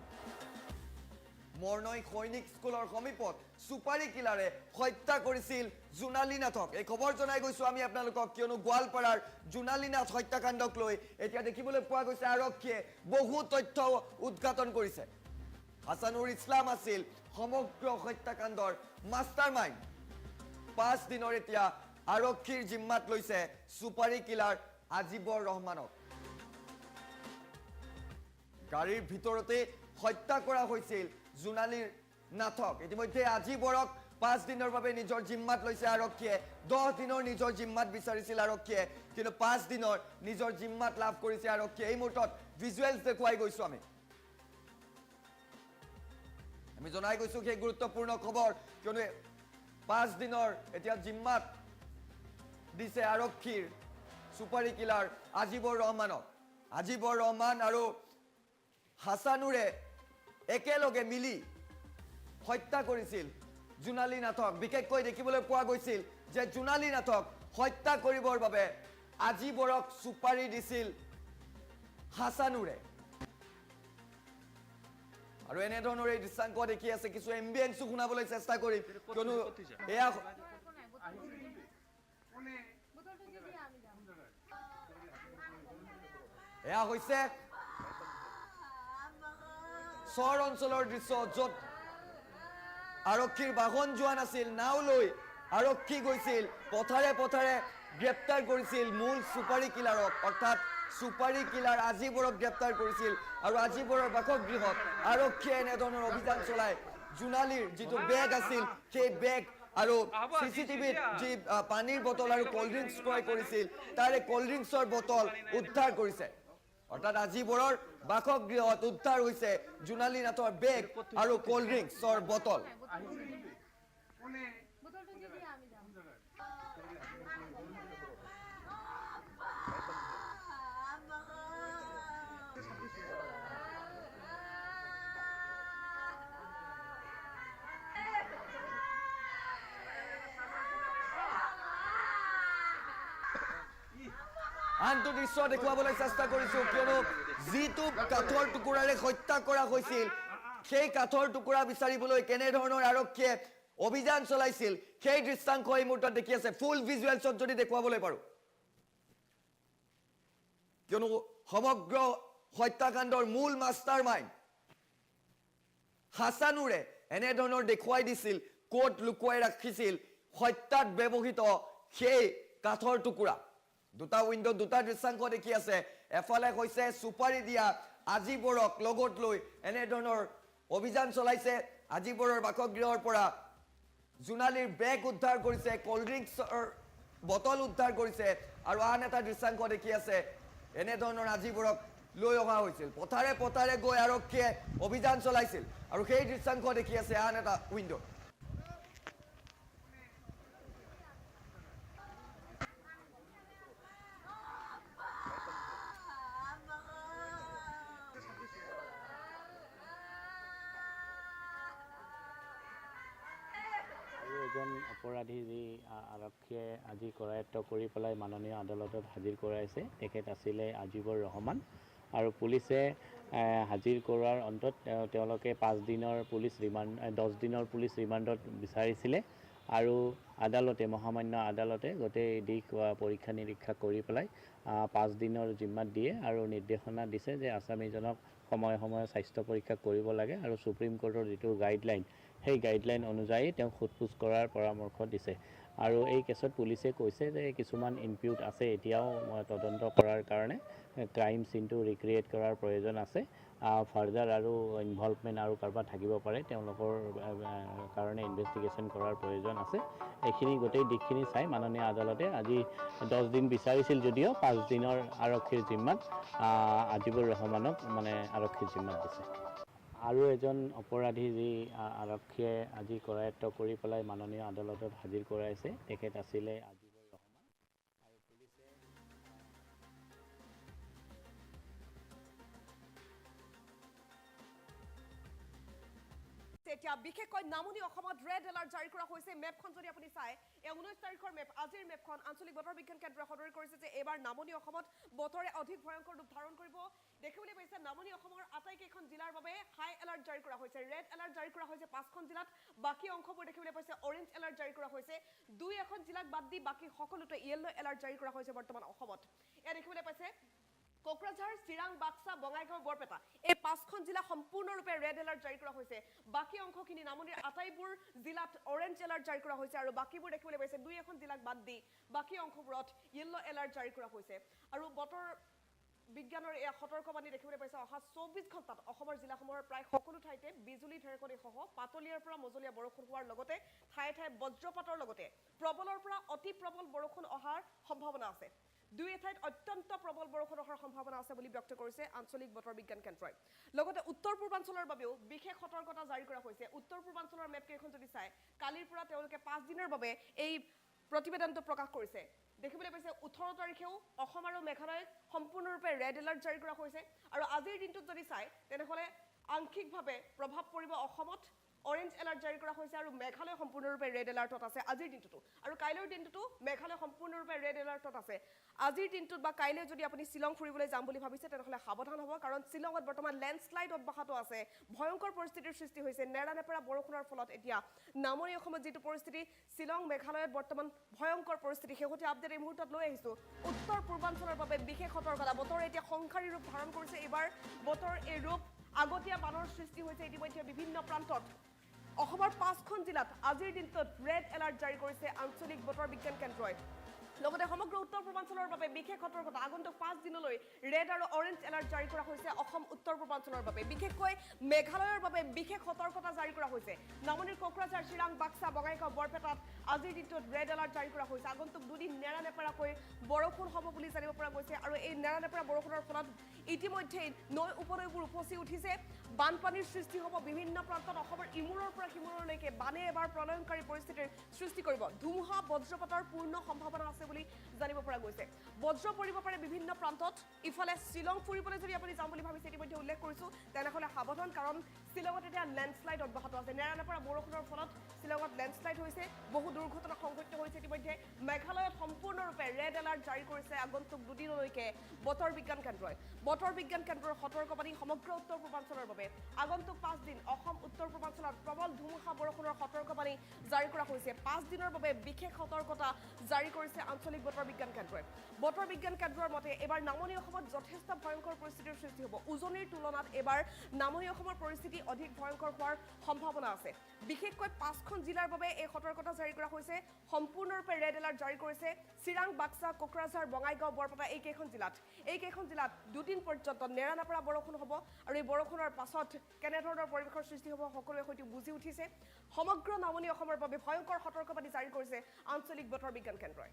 মৰ্নৈ সৈনিক স্কুলৰ সমীপত সুপাৰি কিলাৰে হত্যা কৰিছিল জোনালী নাথক এই খবৰ জনাই গৈছো আমি আপোনালোকক কিয়নো গোৱালপাৰাৰ জোনালী নাথ হত্যাকাণ্ডক লৈ এতিয়া দেখিবলৈ পোৱা গৈছে আৰক্ষীয়ে বহু তথ্য উদ্ঘাটন কৰিছে হাসানুৰ ইছলাম আছিল সমগ্ৰ হত্যাকাণ্ডৰ মাষ্টাৰ মাইণ্ড 5 দিনৰ এতিয়া আৰক্ষীৰ জিম্মাত লৈছে সুপাৰি কিলাৰ আজিবৰ ৰহমানক গাড়ীৰ ভিতৰতে হত্যা কৰা হৈছিল জোনালী নাথক ইতিমধ্যে আজিবৰক 5 দিনৰ বাবে নিজৰ জিম্মাত লৈছে আৰক্ষীয়ে 10 দিনৰ নিজৰ জিম্মাত বিচাৰিছিল আৰক্ষীয়ে কিন্তু 5 দিনৰ নিজৰ জিম্মাত লাভ কৰিছে আৰক্ষীয়ে এই মুহূৰ্তত ভিজুৱেলছ দেখুৱাই গৈছো আমি জনাই গৈছো সেই গুৰুত্বপূৰ্ণ খবৰ কিয়নো 5 দিনৰ এতিয়া জিম্মাত দিছে আৰক্ষীৰ সুপাৰি কিলাৰ আজিবৰ ৰহমান আৰু হাসানুৰে একেলগে মিলি হত্যা কৰিছিল জোনালী নাথক বিশেষকৈ দেখিবলৈ পোৱা গৈছিল যে জোনালী নাথক হত্যা কৰিবৰ বাবে আজিবৰক সুপাৰি দিছিল হাসানুৰে আৰু এনে ধৰণৰ এই দৃশ্যাংক দেখি আছে কিছু এম্বিয়েন্সো শুনাবলৈ চেষ্টা কৰিম কিয়নো এয়া হৈছে চৰ অঞ্চলৰ দৃশ্য য'ত আৰক্ষীৰ বাহন যোৱা নাছিল নাও লৈ আৰক্ষী গৈছিল পথাৰে পথাৰে গ্ৰেপ্তাৰ কৰিছিল মূল সুপাৰি কিলাৰক অৰ্থাৎ সুপাৰি কিলাৰ আজিবৰক গ্ৰেপ্তাৰ কৰিছিল আৰু আজিবৰৰ বাসগৃহত আৰক্ষীয়ে এনেধৰণৰ অভিযান চলাই জোনালীৰ যিটো বেগ আছিল সেই বেগ আৰু চিচিটিভিত যি পানীৰ বটল আৰু কোল্ড ড্ৰিংকছ ক্ৰয় কৰিছিল তাৰে কোল্ড ড্ৰিংকছৰ বটল উদ্ধাৰ কৰিছে অৰ্থাৎ আজিবৰৰ বাসগৃহত উদ্ধাৰ হৈছে জোনালী নাথৰ বেগ আৰু কোল্ড ড্ৰিংকছৰ বটল আনটো দৃশ্য দেখুৱাবলৈ চেষ্টা কৰিছো কিয়নো যিটো কাঠৰ টুকুৰাৰে হত্যা কৰা হৈছিল সেই কাঠৰ টুকুৰা বিচাৰিবলৈ কেনে ধৰণৰ আৰক্ষীয়ে অভিযান চলাইছিল সেই দৃশ্যাংশ এই মুহূৰ্তত দেখি আছে ফুল ভিজুৱেলছত যদি দেখুৱাবলৈ পাৰো কিয়নো সমগ্ৰ হত্যাকাণ্ডৰ মূল মাষ্টাৰ মাইণ্ড হাসানুৰে এনে ধৰণৰ দেখুৱাই দিছিল কোট লুকুৱাই ৰাখিছিল হত্যাত ব্যৱহৃত সেই কাঠৰ টুকুৰা দুটা উইন্ডো দুটা দৃশ্যাংশ দেখি আছে এফালে হৈছে সুপাৰি দিয়া আজিবৰক লগত লৈ এনে ধৰণৰ অভিযান চলাইছে আজিবৰৰ বাসগৃহৰ পৰা জুনালীৰ বেগ উদ্ধাৰ কৰিছে কোল্ড ড্ৰিংকছৰ বটল উদ্ধাৰ কৰিছে আৰু আন এটা দৃশ্যাংশ দেখি আছে এনে ধৰণৰ আজিবৰক লৈ অহা হৈছিল পথাৰে পথাৰে গৈ আৰক্ষীয়ে অভিযান চলাইছিল আৰু সেই দৃশ্যাংশ দেখি আছে আন এটা উইন্ডো এজন অপৰাধী যি আৰক্ষীয়ে আজি কৰায়ত্ব কৰি পেলাই মাননীয় আদালতত হাজিৰ কৰাইছে তেখেত আছিলে আজিবৰ ৰহমান আৰু পুলিচে হাজিৰ কৰাৰ অন্তত তেওঁলোকে 5 দিনৰ পুলিচ ৰিমাণ্ড 10 দিনৰ পুলিচ ৰিমাণ্ডত বিচাৰিছিলে আৰু আদালতে মহামান্য আদালতে গোটেই দিশ পৰীক্ষা নিৰীক্ষা কৰি পেলাই 5 দিনৰ জিম্মাত দিয়ে আৰু নিৰ্দেশনা দিছে যে আসামীজনক সময়ে সময়ে স্বাস্থ্য পৰীক্ষা কৰিব লাগে আৰু সুপ্ৰিম কোৰ্টৰ যিটো গাইডলাইন সেই গাইডলাইন অনুযায়ী তেওঁ সোধপোছ কৰাৰ পৰামৰ্শ দিছে আৰু এই কেছত পুলিচে কৈছে যে কিছুমান ইনপিউট আছে এতিয়াও তদন্ত কৰাৰ কাৰণে ক্ৰাইম সিনটো ৰিক্ৰিয়েট কৰাৰ প্ৰয়োজন আছে ফাৰ্দাৰ আৰু ইনভলভমেণ্ট আৰু কাৰোবাৰ থাকিব পাৰে তেওঁলোকৰ কাৰণে ইনভেষ্টিগেশ্যন কৰাৰ প্ৰয়োজন আছে এইখিনি গোটেই দিশখিনি চাই মাননীয় আদালতে আজি 10 দিন বিচাৰিছিল যদিও 5 দিনৰ আৰক্ষীৰ জিম্মাত আজিবুৰ ৰহমানক মানে আৰক্ষীৰ জিম্মাত দিছে আৰু এজন অপৰাধী যি আৰক্ষীয়ে আজি কৰায়ত্ব কৰি পেলাই মাননীয় আদালতত হাজিৰ কৰাইছে তেখেত আছিলে আজিবৰ ৰহমান আৰু পুলিচে এতিয়া বিশেষকৈ নামনি অসমত ৰেড এলাৰ্ট জাৰি কৰা হৈছে মেপখন যদি আপুনি চাই এই 19 তাৰিখৰ মেপ আজিৰ মেপখন আঞ্চলিক বতৰ বিজ্ঞান কেন্দ্ৰই সদৰি কৰিছে যে এইবাৰ নামনি অসমত বতৰে অধিক ভয়ংকৰ ৰূপ ধাৰণ কৰিব দেখিবলৈ পাইছে নামনি অসমৰ আটাইকেইখন জিলাৰ বাবে হাই এলাৰ্ট জাৰি কৰা হৈছে ৰেড এলাৰ্ট জাৰি কৰা হৈছে 5খন জিলাত বাকি অংশবোৰ দেখিবলৈ পাইছে অৰেঞ্জ এলাৰ্ট জাৰি কৰা হৈছে 2-1 জিলাক বাদ দি বাকি সকলোতে ইয়েলো এলাৰ্ট জাৰি কৰা হৈছে বৰ্তমান অসমত এয়া দেখিবলৈ পাইছে কোকৰাঝাৰ চিৰাং বাক্সা বঙাইগাঁও বৰপেটা এই 5খন জিলা সম্পূৰ্ণৰূপে ৰেড এলাৰ্ট জাৰি কৰা হৈছে বাকি অংশখিনি নামনিৰ আটাইবোৰ জিলাত অৰেঞ্জ এলাৰ্ট জাৰি কৰা হৈছে আৰু বাকিবোৰ দেখিবলৈ পাইছে 2-1 জিলাক বাদ দি বাকি অংশবোৰত ইয়েলো এলাৰ্ট জাৰি কৰা হৈছে আৰু বতৰ বিজ্ঞানৰ এই সতৰ্কবাণী দেখিবলৈ পাইছে অহা 24 ঘণ্টাত অসমৰ জিলাসমূহৰ প্ৰায় সকলো ঠাইতে বিজুলী ঢেৰেকণি সহ পাতলীয়াৰ পৰা মজলীয়া বৰষুণ হোৱাৰ লগতে ঠায়ে ঠায়ে বজ্ৰপাতৰ লগতে প্ৰবলৰ পৰা অতি প্ৰবল বৰষুণ অহাৰ সম্ভাৱনা আছে দুই ঠাইত অত্যন্ত প্ৰবল বৰষুণ হোৱাৰ সম্ভাৱনা আছে বুলি ব্যক্ত কৰিছে আঞ্চলিক বতৰ বিজ্ঞান কেন্দ্ৰই লগতে উত্তৰ পূৰ্বাঞ্চলৰ বাবেও বিশেষ সতৰ্কতা জাৰি কৰা হৈছে উত্তৰ পূৰ্বাঞ্চলৰ মেপ কেইখন যদি চাই কালিৰ পৰা তেওঁলোকে 5 দিনৰ বাবে এই প্ৰতিবেদনটো প্ৰকাশ কৰিছে দেখিবলৈ পাইছে 18 তাৰিখেও অসম আৰু মেঘালয় সম্পূৰ্ণৰূপে ৰেড এলাৰ্ট জাৰি কৰা হৈছে আৰু আজিৰ দিনটোত যদি চাই তেনেহলে আংশিকভাৱে প্ৰভাৱ পৰিব অসমত অৰেঞ্জ এলাৰ্ট জাৰি কৰা হৈছে আৰু মেঘালয় সম্পূৰ্ণৰূপে ৰেড এলাৰ্টত আছে আজিৰ দিনটোতো আৰু কাইলৈৰ দিনটোতো মেঘালয় সম্পূৰ্ণৰূপে ৰেড এলাৰ্টত আছে আজিৰ দিনটোত বা কাইলৈ যদি আপুনি শিলং ফুৰিবলৈ যাম বুলি ভাবিছে তেনেহলে সাৱধান হ'ব কাৰণ শিলঙত বৰ্তমান লেণ্ডস্লাইড অব্যাহত আছে ভয়ংকৰ পৰিস্থিতিৰ সৃষ্টি হৈছে নেৰানেপেৰা বৰষুণৰ ফলত এতিয়া নামনি অসমত যিটো পৰিস্থিতি শিলং মেঘালয়ত বৰ্তমান ভয়ংকৰ পৰিস্থিতি শেহতীয়া আপডেট এই মুহূৰ্তত লৈ আহিছো উত্তৰ পূৰ্বাঞ্চলৰ বাবে বিশেষ সতৰ্কতা বতৰ এতিয়া সংখাৰী ৰূপ ধাৰণ কৰিছে এইবাৰ বতৰ এই ৰূপ আগতীয়া বানৰ সৃষ্টি হৈছে ইতিমধ্যে বিভিন্ন প্ৰান্তত অসমৰ 5খন জিলাত আজিৰ দিনটোত ৰেড এলাৰ্ট জাৰি কৰিছে আঞ্চলিক বতৰ বিজ্ঞান কেন্দ্ৰই লগতে সমগ্ৰ উত্তৰ পূৰ্বাঞ্চলৰ বাবে বিশেষ সতৰ্কতা আগন্তুক 5 দিনলৈ ৰেড আৰু অৰেঞ্জ এলাৰ্ট জাৰি কৰা হৈছে অসম উত্তৰ পূৰ্বাঞ্চলৰ বাবে বিশেষকৈ মেঘালয়ৰ বাবে বিশেষ সতৰ্কতা জাৰি কৰা হৈছে নামনিৰ কোকৰাঝাৰ চিৰাং বাক্সা বঙাইগাঁও বৰপেটাত আজিৰ দিনটোত ৰেড এলাৰ্ট জাৰি কৰা হৈছে আগন্তুক দুদিন নেৰানেপেৰাকৈ বৰষুণ হ'ব বুলি জানিব পৰা গৈছে আৰু এই নেৰানেপেৰা বৰষুণৰ ফলত ইতিমধ্যে নৈ উপনৈবোৰ উপচি উঠিছে বানপানীৰ সৃষ্টি হ'ব বিভিন্ন প্ৰান্তত অসমৰ ইমূৰৰ পৰা সিমূৰলৈকে বানে এবাৰ প্ৰলয়ংকাৰী পৰিস্থিতিৰ সৃষ্টি কৰিব ধুমুহা বজ্ৰপাতৰ পূৰ্ণ সম্ভাৱনা আছে বুলি জানিব পৰা গৈছে বজ্ৰ পৰিব পাৰে বিভিন্ন প্ৰান্তত ইফালে শ্বিলং ফুৰিবলৈ যদি আপুনি যাম বুলি ভাবিছে ইতিমধ্যে উল্লেখ কৰিছোঁ তেনেহ'লে সাৱধান কাৰণ শ্বিলঙত এতিয়া লেণ্ডশ্লাইড অব্যাহত আছে নেৰানেপেৰা বৰষুণৰ ফলত শ্বিলঙত লেণ্ডশ্লাইড হৈছে বহু দুৰ্ঘটনা সংঘটিত হৈছে ইতিমধ্যে মেঘালয়ত সম্পূৰ্ণৰূপে ৰেড এলাৰ্ট জাৰি কৰিছে আগন্তুক দুদিনলৈকে বতৰ বিজ্ঞান কেন্দ্ৰই বতৰ বিজ্ঞান কেন্দ্ৰৰ সতৰ্কবাণী সমগ্ৰ উত্তৰ পূৰ্বাঞ্চলৰ বাবে আগন্তুক 5 দিন অসম উত্তৰ পূৰ্বাঞ্চলত প্ৰবল ধুমুহা বৰষুণৰ সতৰ্কবাণী জাৰি কৰা হৈছে 5 দিনৰ বাবে বিশেষ সতৰ্কতা জাৰি কৰিছে আঞ্চলিক বতৰ বিজ্ঞান কেন্দ্ৰই বতৰ বিজ্ঞান কেন্দ্ৰৰ মতে এবাৰ নামনি অসমত যথেষ্ট ভয়ংকৰ পৰিস্থিতিৰ সৃষ্টি হ'ব উজনিৰ তুলনাত এবাৰ নামনি অসমৰ পৰিস্থিতি অধিক ভয়ংকৰ হোৱাৰ সম্ভাৱনা আছে বিশেষকৈ 5খন জিলাৰ বাবে এই সতৰ্কতা জাৰি কৰা হৈছে সম্পূৰ্ণৰূপে ৰেড এলাৰ্ট জাৰি কৰিছে চিৰাং বাক্সা কোকৰাঝাৰ বঙাইগাঁও বৰপেটা এই কেইখন জিলাত দুদিন পৰ্যন্ত নেৰানেপেৰা বৰষুণ হ'ব আৰু এই বৰষুণৰ পাছত কেনেধৰণৰ পৰিৱেশৰ সৃষ্টি হ'ব সকলোৱে হয়তো বুজি উঠিছে সমগ্ৰ নামনি অসমৰ বাবে ভয়ংকৰ সতৰ্কবাণী জাৰি কৰিছে আঞ্চলিক বতৰ বিজ্ঞান কেন্দ্ৰই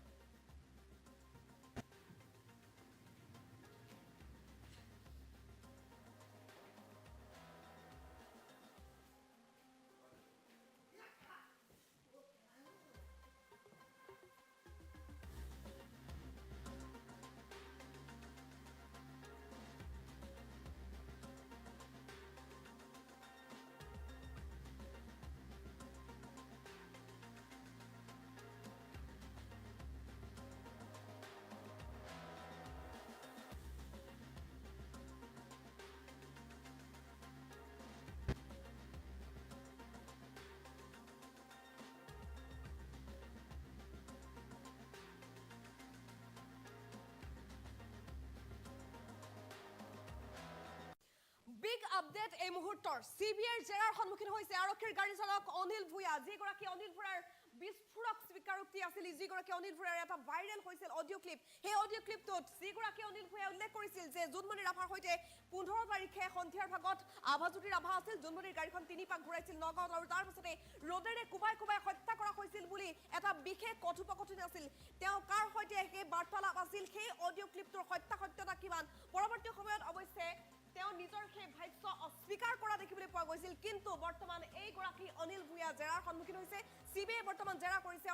বিগ আপডেট এই মুহূৰ্তৰ সিবিআইৰ জেৰাৰ সন্মুখীন হৈছে আৰক্ষীৰ গাড়ী চালক অনিল ভূঞা যিগৰাকী অনিল ভূঞাৰ বিস্ফোৰক স্বীকাৰোক্তি আছিল যিগৰাকী অনিল ভূঞাৰ এটা ভাইৰেল হৈছিল অডিঅ' ক্লিপ সেই অডিঅ' ক্লিপটোত যিগৰাকী অনিল ভূঞাই উল্লেখ কৰিছিল যে জোনমণি ৰাভাৰ সৈতে 15 তাৰিখে সন্ধিয়াৰ ভাগত আভাজ্যোতি ৰাভা আছিল জোনমণিৰ গাড়ীখন 3 পাক ঘূৰাইছিল নগাঁৱত আৰু তাৰ পাছতে ৰ'দেৰে কোবাই কোবাই হত্যা কৰা হৈছিল বুলি এটা বিশেষ কথোপকথন আছিল তেওঁ কাৰ সৈতে সেই বাৰ্তালাপ আছিল সেই অডিঅ' ক্লিপটোৰ সত্যতা কিমান পৰৱৰ্তী সময়ত অৱশ্যে তেওঁ নিজৰ সেই ভাষ্য অস্বীকাৰ কৰা দেখিবলৈ পোৱা গৈছিল কিন্তু বৰ্তমান এইগৰাকী অনিল ভূঞা জেৰাৰ সন্মুখীন হৈছে সিবিআই বৰ্তমান জেৰা কৰিছে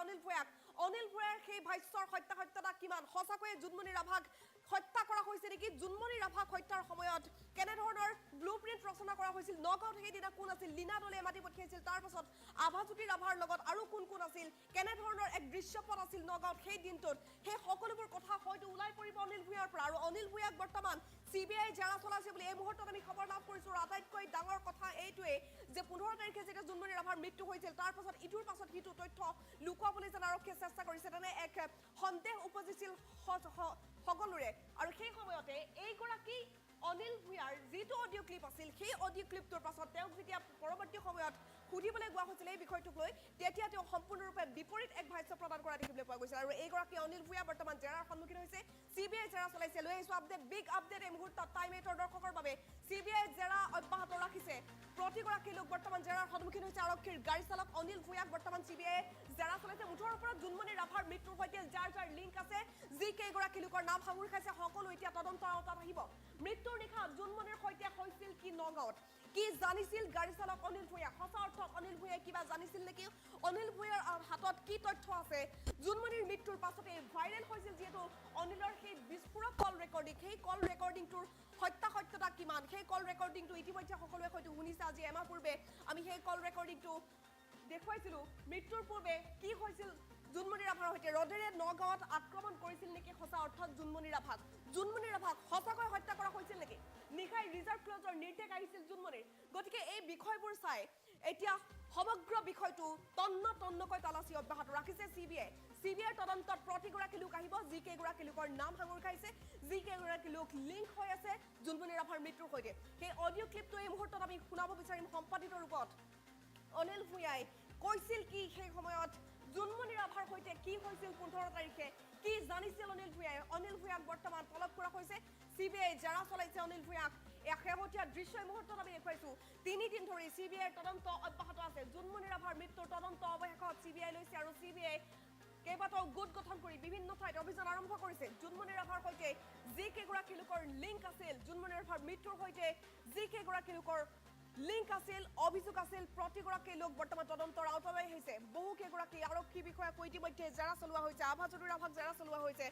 অনিল ভূঞাৰ সেই ভাষ্যৰ সত্যতা কিমান সঁচাকৈয়ে জোনমণি ৰাভাক হত্যা কৰা হৈছে নেকি জোনমণি ৰাভাক হত্যাৰ সময়ত কেনেধৰণৰ ব্লুপ্ৰিণ্ট ৰচনা কৰা হৈছিল নগাঁৱত সেইদিনা কোন আছিল লীনা দলে মাতি পঠিয়াইছিল তাৰ পাছত আভাজ্যোতি ৰাভাৰ লগত আৰু কোন আছিল কেনেধৰণৰ এক দৃশ্যপট আছিল নগাঁৱত সেই দিনটোত সেই সকলোবোৰ কথা হয়তো ওলাই পৰিব অনিল ভূঞাৰ পৰা আৰু অনিল ভূঞাক বৰ্তমান সিবিআই জেৰা চলাইছে বুলি এই মুহূৰ্তত আমি খবৰ লাভ কৰিছোঁ আৰু আটাইতকৈ ডাঙৰ কথা এইটোৱে যে 15 তাৰিখে যেতিয়া জোনমণি ৰাভাৰ মৃত্যু হৈছিল তাৰ পাছত ইটোৰ পাছত সিটো তথ্য লুকুৱাবলৈ যেন আৰক্ষীয়ে চেষ্টা কৰিছে তেনে এক সন্দেহ উপজিছিল সকলোৰে আৰু সেই সময়তে এইগৰাকী অনিল ভূঞাৰ যিটো অডিঅ' ক্লিপ আছিল সেই অডিঅ' ক্লিপটোৰ পাছত তেওঁক যেতিয়া পৰৱৰ্তী সময়ত সুধিবলৈ গোৱা হৈছিল এই বিষয়টোক লৈ তেতিয়া তেওঁ সম্পূৰ্ণৰূপে বিপৰীত এক ভাষ্য প্ৰদান কৰা দেখিবলৈ পোৱা গৈছিল আৰু এইগৰাকী অনিল ভূঞা বৰ্তমান জেৰাৰ সন্মুখীন হৈছে সিবিআই জেৰা চলাইছে লৈ আহিছোঁ আপডেট বিগ আপডেট এই মুহূৰ্তত টাইম 8ৰ দৰ্শকৰ বাবে সিবিআই জেৰা অব্যাহত ৰাখিছে প্ৰতিগৰাকী লোক বৰ্তমান জেৰাৰ সন্মুখীন হৈছে আৰক্ষীৰ গাড়ী চালক অনিল ভূঞাক বৰ্তমান সিবিআই জেৰা চলাইছে মুঠৰ ওপৰত জোনমণি ৰাভাৰ মৃত্যুৰ সৈতে যাৰ লিংক আছে যি কেইগৰাকী লোকৰ নাম সামৰি খাইছে সকলো এতিয়া তদন্তৰ আওতাত আহিব মৃত্যুৰ নিশা জোনমণিৰ সৈতে হৈছিল কি নগাঁৱত কি জানিছিল গাড়ী চালক অনিল ভূঞা সঁচা অৰ্থত অনিল ভূঞাই কিবা জানিছিল নেকি অনিল ভূঞাৰ হাতত কি তথ্য আছে জোনমণিৰ মৃত্যুৰ পাছতে ভাইৰেল হৈছিল যিহেতু অনিলৰ সেই বিস্ফোৰক কল ৰেকৰ্ডিং সেই কল ৰেকৰ্ডিংটোৰ সত্যতা কিমান সেই কল ৰেকৰ্ডিংটো ইতিমধ্যে সকলোৱে হয়তো শুনিছে আজি এমাহ পূৰ্বে আমি সেই কল ৰেকৰ্ডিংটো দেখুৱাইছিলোঁ মৃত্যুৰ পূৰ্বে কি হৈছিল জোনমণি ৰাভাৰ সৈতে ৰ'দেৰে নগাঁৱত আক্ৰমণ কৰিছিল নেকি সঁচা অৰ্থত জোনমণি ৰাভাক সঁচাকৈ হত্যা কৰা হৈছিল নেকি নিশাই ৰিজাৰ্ভ ক্লজৰ নিৰ্দেশ আহিছিল জোনমণিৰ গতিকে এই বিষয়বোৰ চাই এতিয়া সমগ্ৰ বিষয়টো তন্নকৈ তালাচী অব্যাহত ৰাখিছে সিবিআইৰ তদন্তত প্ৰতিগৰাকী লোক আহিব যি কেইগৰাকী লোকৰ নাম সাঙুৰি খাইছে যি কেইগৰাকী লোক লিংক হৈ আছে জোনমণি ৰাভাৰ মৃত্যুৰ সৈতে সেই অডিঅ' ক্লিপটো এই মুহূৰ্তত আমি শুনাব বিচাৰিম সম্পাদিত ৰূপত অনিল ভূঞাই কৈছিল কি সেই সময়ত জোনমণি ৰাভাৰ সৈতে কি হৈছিল 15 তাৰিখে কি জানিছিল অনিল ভূঞাক বৰ্তমান তলব কৰা হৈছে সিবিআই জেৰা চলাইছে অনিল ভূঞাক এই শেহতীয়া দৃশ্য মুহূৰ্তত আমি দেখুৱাইছোঁ 3 দিন ধৰি সিবিআইৰ তদন্ত অব্যাহত আছে জোনমণি ৰাভাৰ মৃত্যুৰ তদন্ত অৱশেষত সিবিআই লৈছে আৰু সিবিআই কেইবাটাও গোট গঠন কৰি বিভিন্ন ঠাইত অভিযান আৰম্ভ কৰিছে জোনমণি ৰাভাৰ সৈতে যি কেইগৰাকী লোকৰ লিংক আছিল জোনমণি ৰাভাৰ মৃত্যুৰ সৈতে যি কেইগৰাকী লোকৰ লিংক আছিল অভিযোগ আছিল প্ৰতিগৰাকী লোক বৰ্তমান তদন্তৰ আওতালৈ আহিছে বহু কেইগৰাকী আৰক্ষী বিষয়াক ইতিমধ্যে জেৰা চলোৱা হৈছে আভাজ্যোতি ৰাভাক জেৰা চলোৱা হৈছে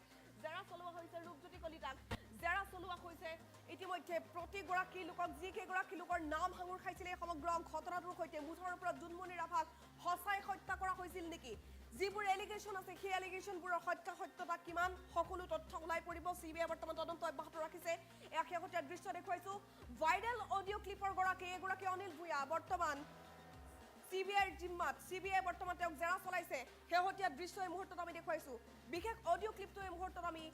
ৰূপজ্যোতি কলিতাক জেৰা চলোৱা হৈছে ইতিমধ্যে প্ৰতিগৰাকী লোকক যিকেইগৰাকী লোকৰ নাম সাঙুৰ খাইছিল এই সমগ্ৰ ঘটনাটোৰ সৈতে মুঠৰ ওপৰত জোনমণি ৰাভাক সঁচাই হত্যা কৰা হৈছিল নেকি যিবোৰ এলিগেশ্যন আছে সেই এলিগেশ্যনবোৰৰ সত্যতা কিমান সকলো তথ্য ওলাই পৰিব চিবিআই বৰ্তমান তদন্ত অব্যাহত ৰাখিছে এক শেহতীয়া দৃশ্য দেখুৱাইছো ভাইৰেল অডিঅ' ক্লিপৰ এগৰাকী অনিল ভূঞা বৰ্তমান চিবিআইৰ জিম্মাত চিবিআই বৰ্তমান তেওঁক জেৰা চলাইছে শেহতীয়া দৃশ্য এই মুহূৰ্তত আমি দেখুৱাইছো বিশেষ অডিঅ' ক্লিপটো এই মুহূৰ্তত আমি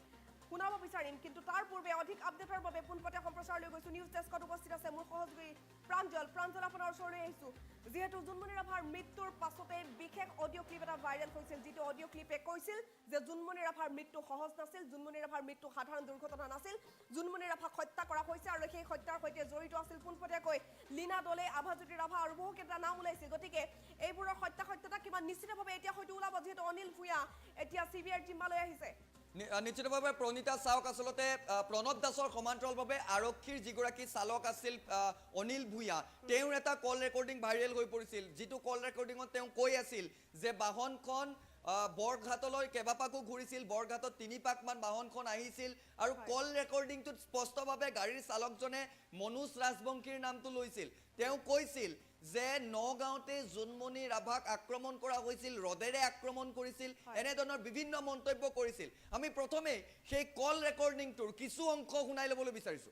শুনাব বিচাৰিম কিন্তু তাৰ পূৰ্বে অধিক আপডেটৰ বাবে পোনপটীয়া সম্প্ৰচাৰ লৈ গৈছো নিউজ ডেস্কত উপস্থিত আছে মোৰ সহযোগী প্ৰাঞ্জল আপোনাৰ ওচৰলৈ আহিছো যিহেতু জোনমণি ৰাভাৰ মৃত্যুৰ পাছতে বিশেষ অডিঅ' ক্লিপ এটা ভাইৰেল হৈছিল যিটো অডিঅ' ক্লিপে কৈছিল যে জোনমণি ৰাভাৰ মৃত্যু সহজ নাছিল জোনমণি ৰাভাৰ মৃত্যু সাধাৰণ দুৰ্ঘটনা নাছিল জোনমণি ৰাভাক হত্যা কৰা হৈছে আৰু সেই হত্যাৰ সৈতে জড়িত আছিল পোনপটীয়াকৈ লীনা দলে আভাজ্যোতি ৰাভা আৰু বহুকেইটা নাম ওলাইছিল গতিকে এইবোৰৰ সত্যতা কিমান নিশ্চিতভাৱে এতিয়া হয়তো ওলাব যিহেতু অনিল ভূঞা এতিয়া চিবিআইৰ জিম্মালৈ আহিছে নিশ্চিতভাৱে প্ৰণীতা চাওক আচলতে প্ৰণৱ দাসৰ সমান্তৰালভাৱে আৰক্ষীৰ যিগৰাকী চালক আছিল অনিল ভূঞা তেওঁৰ এটা কল ৰেকৰ্ডিং ভাইৰেল হৈ পৰিছিল যিটো কল ৰেকৰ্ডিঙত তেওঁ কৈ আছিল যে বাহনখন বৰঘাটলৈ কেইবাপাকো ঘূৰিছিল বৰঘাটত 3 পাকমান বাহনখন আহিছিল আৰু কল ৰেকৰ্ডিংটোত স্পষ্টভাৱে গাড়ীৰ চালকজনে মনোজ ৰাজবংশীৰ নামটো লৈছিল তেওঁ কৈছিল যে নগাঁওতে জোনমণি ৰাভাক আক্ৰমণ কৰা হৈছিল ৰডেৰে আক্ৰমণ কৰিছিল এনে ধৰণৰ বিভিন্ন মন্তব্য কৰিছিল আমি প্ৰথমে সেই কল ৰেকৰ্ডিংটোৰ কিছু অংশ শুনাই ল'বলৈ বিচাৰিছো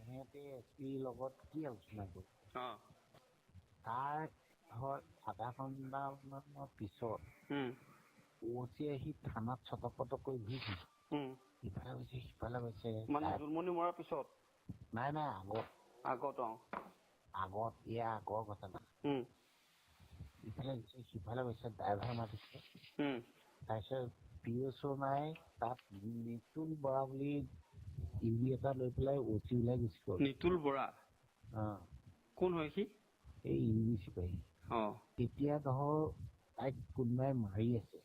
এহেতে এছপিৰ লগত কি আলোচনা কৰিছে তাৰ আধা ঘণ্টামানৰ পিছত ওচি আহি থানাত ছটপটকৈ ঘূৰিছে ইফালে গৈছে সিফালে গৈছে মানে জোনমণি মৰাৰ পিছত নাই আগত আগৰ ঘটনা ইফালে গৈছে সিফালে গৈছে ড্ৰাইভাৰ মাতিছে তাৰপিছত পিএছঅ নাই তাত নিতুল বৰা বুলি ইউবি এটা লৈ পেলাই ওচি ওলাই গুচি গ'ল নিতুল বৰা কোন হয় সি এই ইউবি চিপাহী তেতিয়া ধৰ তাইক কোনোবাই মাৰি আছে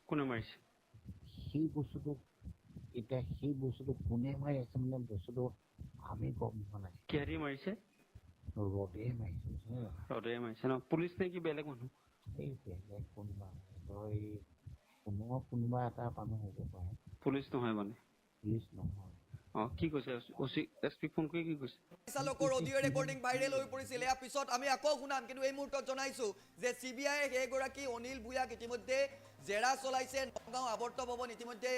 কোনে মাৰিছে সেই বস্তুটো কোনে মাৰি আছে মানে বস্তুটো আমি গম পোৱা নাই কিহেদি মাৰিছে ৰডে মাৰিছে ন পুলিচ নে কি বেলেগ মানুহ এই বেলেগ কোনোবা এটা মানুহ হ'ব পাৰে পুলিচ নহয় মানে পুলিচ নহয় কি কৈছে এছপি ফোন কৰি কি কৈছে চালকৰ অডিঅ' ৰেকৰ্ডিং ভাইৰেল হৈ পৰিছিল ইয়াৰ পিছত আমি আকৌ শুনাম কিন্তু এই মুহূৰ্তত জনাইছো যে চিবিআই সেইগৰাকী অনিল ভূঞাক ইতিমধ্যে জেৰা চলাইছে নগাঁও আৱৰ্ত ভৱন ইতিমধ্যে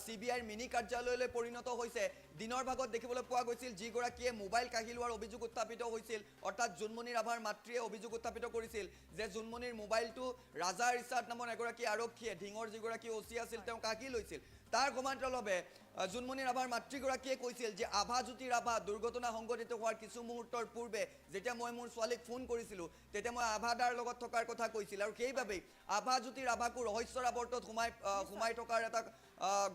চিবিআইৰ মিনি কাৰ্যালয়লৈ পৰিণত হৈছে দিনৰ ভাগত দেখিবলৈ পোৱা গৈছিল যিগৰাকীয়ে মোবাইল কাঢ়ি লোৱাৰ অভিযোগ উত্থাপিত হৈছিল অৰ্থাৎ জোনমণি ৰাভাৰ মাতৃয়ে অভিযোগ উত্থাপিত কৰিছিল যে জোনমণিৰ মোবাইলটো ৰাজা ৰিচাৰ্ড নামৰ এগৰাকী আৰক্ষীয়ে ঢিঙৰ যিগৰাকী অচি আছিল তেওঁ কাঢ়ি লৈছিল তাৰ সমান্তৰালভাৱে জোনমণি ৰাভাৰ মাতৃগৰাকীয়ে কৈছিল যে আভাজ্যোতি ৰাভা দুৰ্ঘটনা সংঘটিত হোৱাৰ কিছু মুহূৰ্তৰ পূৰ্বে যেতিয়া মই মোৰ ছোৱালীক ফোন কৰিছিলোঁ তেতিয়া মই আভাদাৰ লগত থকাৰ কথা কৈছিল আৰু সেইবাবেই আভাজ্যোতি ৰাভাকো ৰহস্যৰ আৱৰ্তত সোমাই থকাৰ এটা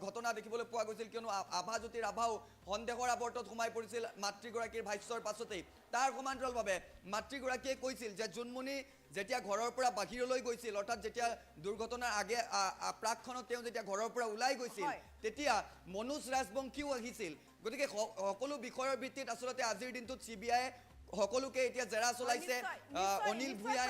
ঘটনা দেখিবলৈ পোৱা গৈছিল কিয়নো আভাজ্যোতি ৰাভাও সন্দেহৰ আৱৰ্তত সোমাই পৰিছিল মাতৃগৰাকীৰ ভাষ্যৰ পাছতেই তাৰ সমান্তৰালভাৱে মাতৃগৰাকীয়ে কৈছিল যে জোনমণি যেতিয়া ঘৰৰ পৰা বাহিৰলৈ গৈছিল অৰ্থাৎ যেতিয়া দুৰ্ঘটনাৰ প্ৰাকখনত তেওঁ যেতিয়া ঘৰৰ পৰা ওলাই গৈছিল তেতিয়া মনোজ ৰাজবংশীও আহিছিল গতিকে সকলো বিষয়ৰ ভিত্তিত আচলতে আজিৰ দিনটোত চিবিআই সকলোকে এতিয়া জেৰা চলাইছে অনিল ভূঞাই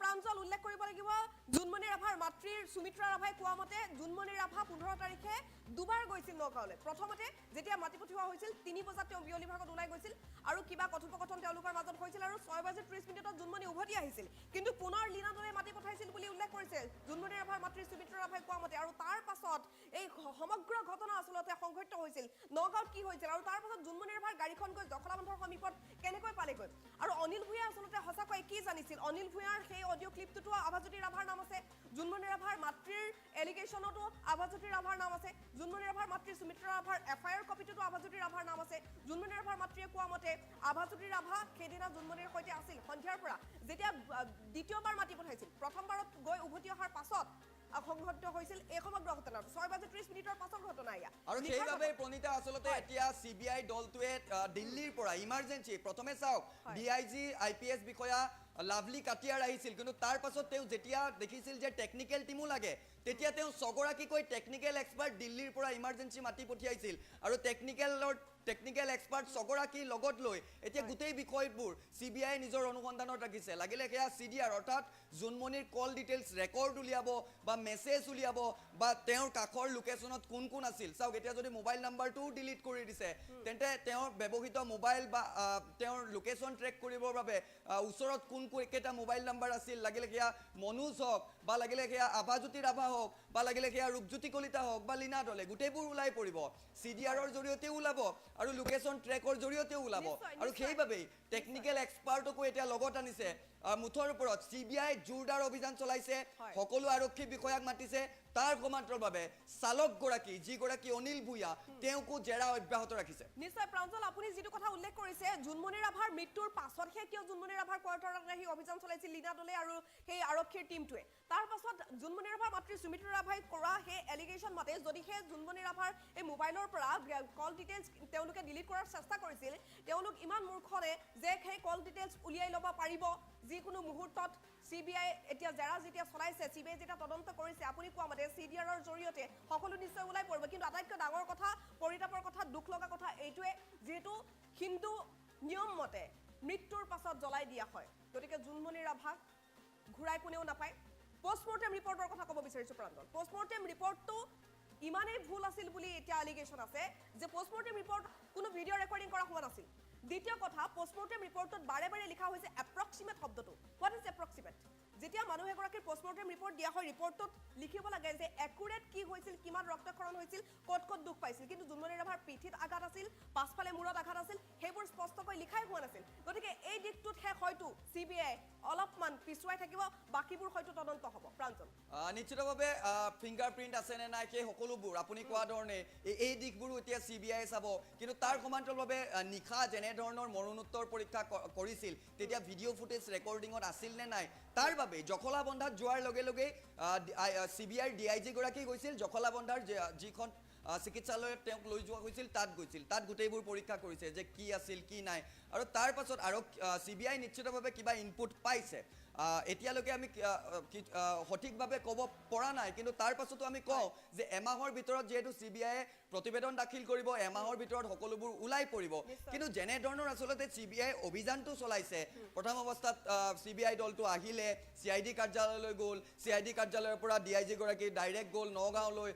প্ৰাঞ্জল উল্লেখ কৰিব লাগিব জোনমণি ৰাভাৰ মাতৃৰ সুমিত্ৰা ৰাভাই কোৱা মতে জোনমণি ৰাভা 15 তাৰিখে দুবাৰ গৈছিল নগাঁৱলৈ প্ৰথমতে যেতিয়া মাতি পঠিওৱা হৈছিল 3 বজাত তেওঁ বিয়লি ভাগত ওলাই গৈছিল আৰু কিবা কথোপকথন তেওঁলোকৰ মাজত হৈছিল আৰু 6:30 জোনমণি উভতি আহিছিল কিন্তু পুনৰ লীনা দলে মাতি পঠাইছিল বুলি উল্লেখ কৰিছে জোনমণি ৰাভাৰ মাতৃ সুমিত্ৰা ৰাভাই কোৱা মতে আৰু তাৰ পাছত এই সমগ্ৰ ঘটনা আচলতে সংঘটিত হৈছিল নগাঁৱত কি হৈছিল আৰু তাৰ পাছত জোনমণি ৰাভাৰ গাড়ীখন গৈ জখলাবন্ধাৰ সমীপত কেনেকৈ পালেগৈ আৰু অনিল ভূঞা আচলতে সঁচাকৈ কি জানিছিল অনিল ভূঞাৰ সেই অডিঅ' ক্লিপটোতো আভাজ্যোতি ৰাভাৰ নাম আছে জোনমণি ৰাভাৰ মাতৃৰ এলিগেশ্যনতো আভাজ্যোতি ৰাভাৰ নাম আছে জোনমণি ৰাভাৰ মাতৃ সুমিত্ৰা ৰাভাৰ এফআইআৰ কপিটোতো আভাজ্যোতি ৰাভাৰ নাম আছে জোনমণি ৰাভাৰ মাতৃয়ে কোৱা মতে আভাজ্যোতি ৰাভা সেইদিনা জোনমণিৰ সৈতে আছিল সন্ধিয়াৰ পৰা যেতিয়া দ্বিতীয়বাৰ মাতি পঠাইছিল প্ৰথমবাৰত গৈ উভতি অহাৰ পাছত সংঘটিত হৈছিল এই সমগ্ৰ ঘটনা 6:30 পাছৰ ঘটনা ইয়া আৰু সেইবাবে প্ৰণীতা আচলতে এতিয়া চিবিআই দলটোৱে দিল্লীৰ পৰা ইমাৰ্জেঞ্চি প্ৰথমে চাওক ডিআইজি আইপিএছ বিষয়া লাভলি কাটিয়াৰ আহিছিল কিন্তু তাৰ পাছত তেওঁ যেতিয়া দেখিছিল যে টেকনিকেল টিমো লাগে তেতিয়া তেওঁ ছগৰাকীকৈ টেকনিকেল এক্সপাৰ্ট দিল্লীৰ পৰা ইমাৰ্জেঞ্চি মাতি পঠিয়াইছিল আৰু টেকনিকেল টেকনিক্যাল এক্সপাৰ্ট ছগৰাকী লগত লৈ এতিয়া গোটেই বিষয়বোৰ CBI নিজৰ অনুসন্ধানত ৰাখিছে লাগিলে সেয়া CDR অৰ্থাৎ জুনমণিৰ কল ডিটেইলছ ৰেকৰ্ড উলিয়াব বা মেছেজ উলিয়াব বা তেওঁৰ কাখৰ লোকেশনত কোন কোন আছিল চাওক এতিয়া যদি মোবাইল নাম্বাৰটো ডিলিট কৰি দিছে তেন্তে তেওঁৰ ব্যৱহৃত মোবাইল বা তেওঁৰ লোকেশন ট্ৰেক কৰিবৰ বাবে ওচৰত কোন কেইটা মোবাইল নাম্বাৰ আছিল লাগিলে সেয়া মনোজ হওক বা লাগিলে সেয়া আভাজ্যোতি ৰাভা হওক বা লাগিলে সেয়া ৰূপজ্যোতি কলিতা হওক বা লীনা দলে গোটেইবোৰ ওলাই পৰিব CDRৰ জৰিয়তে ওলাব আৰু লোকেশন ট্ৰেকৰ জৰিয়তে ওলাব আৰু সেইবাবেই টেকনিক্যাল এক্সপাৰ্টকো এতিয়া লগত আনিছে মুঠৰ ওপৰত CBI জোৰদাৰ অভিযান চলাইছে সকলো আৰক্ষী বিষয়াক মাতিছে তাৰ সমান্তৰালভাৱে চালকগৰাকী যিগৰাকী অনিল ভূঞা তেওঁকো জেৰা অব্যাহত ৰাখিছে নিশ্চয় প্ৰাঞ্জল আপুনি যিটো কথা উল্লেখ কৰিছে জুনমণি ৰাভাৰ মৃত্যুৰ পাছতহে কিয় জুনমণি ৰাভাৰ কোৱাৰ্টাৰত আহি অভিযান চলাইছিল লীনা দলে আৰু সেই আৰক্ষীৰ টিমটোৱে তাৰ পাছত জুনমণি ৰাভাৰ মাতৃ সুমিত্ৰা ৰাভাই কৰা সেই এলিগেশ্যন মতে যদিহে জুনমণি ৰাভাৰ এই মোবাইলৰ পৰা কল ডিটেইলছ তেওঁলোকে ডিলিট কৰাৰ চেষ্টা কৰিছিল তেওঁলোক ইমান মূৰ্খনে যে সেই কল ডিটেইলছ উলিয়াই ল'ব পাৰিব যিকোনো মুহূৰ্তত CBI এতিয়া জেৰা যেতিয়া চলাইছে CBI যেতিয়া তদন্ত কৰিছে আপুনি কোৱা মতে CDRৰ জৰিয়তে সকলো নিশ্চয় ওলাই পৰিব কিন্তু আটাইতকৈ ডাঙৰ কথা পৰিতাপৰ কথা দুখ লগা কথা এইটোৱে যেহেতু হিন্দু নিয়ম মতে মৃত্যুৰ পাছত জ্বলাই দিয়া হয় গতিকে জুনমণি ৰাভাক ঘূৰাই কোনেও নাপায় পোষ্টমৰ্টেম ৰিপৰ্টৰ কথা ক'ব বিচাৰিছোঁ প্ৰাঞ্জল পোষ্টমৰ্টেম ৰিপৰ্টটো ইমানেই ভুল আছিল বুলি এতিয়া এলিগেশ্যন আছে যে পোষ্টমৰ্টেম ৰিপৰ্ট কোনো ভিডিঅ' ৰেকৰ্ডিং কৰা হোৱা নাছিল দ্বিতীয় কথা পোষ্টমৰ্টেম ৰিপৰ্টত বাৰে বাৰে লিখা হৈছে এপ্ৰক্সিমেট শব্দটো হোৱাট ইজ এপ্ৰক্সিমেট যেতিয়া মানুহ এগৰাকীৰ পোষ্টমৰ্টেম ৰিপৰ্ট দিয়া হয় ৰিপৰ্টত লিখিব লাগে যে একুৰেট কি হৈছিল কিমান ৰক্তক্ষৰণ হৈছিল ক'ত ক'ত দুখ পাইছিল কিন্তু জুনমণি ৰাভাৰ পিঠিত আঘাত আছিল পাছফালে মূৰত আঘাত আছিল সেইবোৰ স্পষ্টকৈ লিখাই হোৱা নাছিল গতিকে এই দিশটোতহে হয়তো CBI অলপমান পিছুৱাই থাকিব বাকীবোৰ হয়তো তদন্ত হ'ব প্ৰাঞ্জল নিশ্চিতভাৱে ফিংগাৰপ্ৰিণ্ট আছে নে নাই সেই সকলোবোৰ আপুনি কোৱা ধৰণে এই দিশবোৰো এতিয়া CBI চাব কিন্তু তাৰ সমান্তৰালভাৱে নিশা যেনে ধৰণৰ মৰণোত্তৰ পৰীক্ষা কৰিছিল তেতিয়া ভিডিঅ' ফুটেজ ৰেকৰ্ডিঙত আছিল নে নাই তাৰ বাবে জখলাবন্ধাত যোৱাৰ লগে লগে CBIৰ DIG গৰাকী গৈছিল জখলাবন্ধাৰ যিখন চিকিৎসালয়ত তেওঁক লৈ যোৱা হৈছিল তাত গৈছিল তাত গোটেইবোৰ পৰীক্ষা কৰিছে যে কি আছিল কি নাই আৰু তাৰ পাছত আৰু CBI নিশ্চিতভাৱে কিবা ইনপুট পাইছে এতিয়ালৈকে আমি সঠিকভাৱে ক'ব পৰা নাই কিন্তু তাৰ পাছতো আমি কওঁ যে এমাহৰ ভিতৰত যেহেতু CBI প্ৰতিবেদন দাখিল কৰিব এমাহৰ ভিতৰত সকলোবোৰ ওলাই পৰিব কিন্তু যেনে ধৰণৰ আচলতে CBI অভিযানটো চলাইছে প্ৰথম অৱস্থাত CBI দলটো আহিলে CID কাৰ্যালয়লৈ গ'ল CID কাৰ্যালয়ৰ পৰা DIG গৰাকী ডাইৰেক্ট গ'ল নগাঁৱলৈ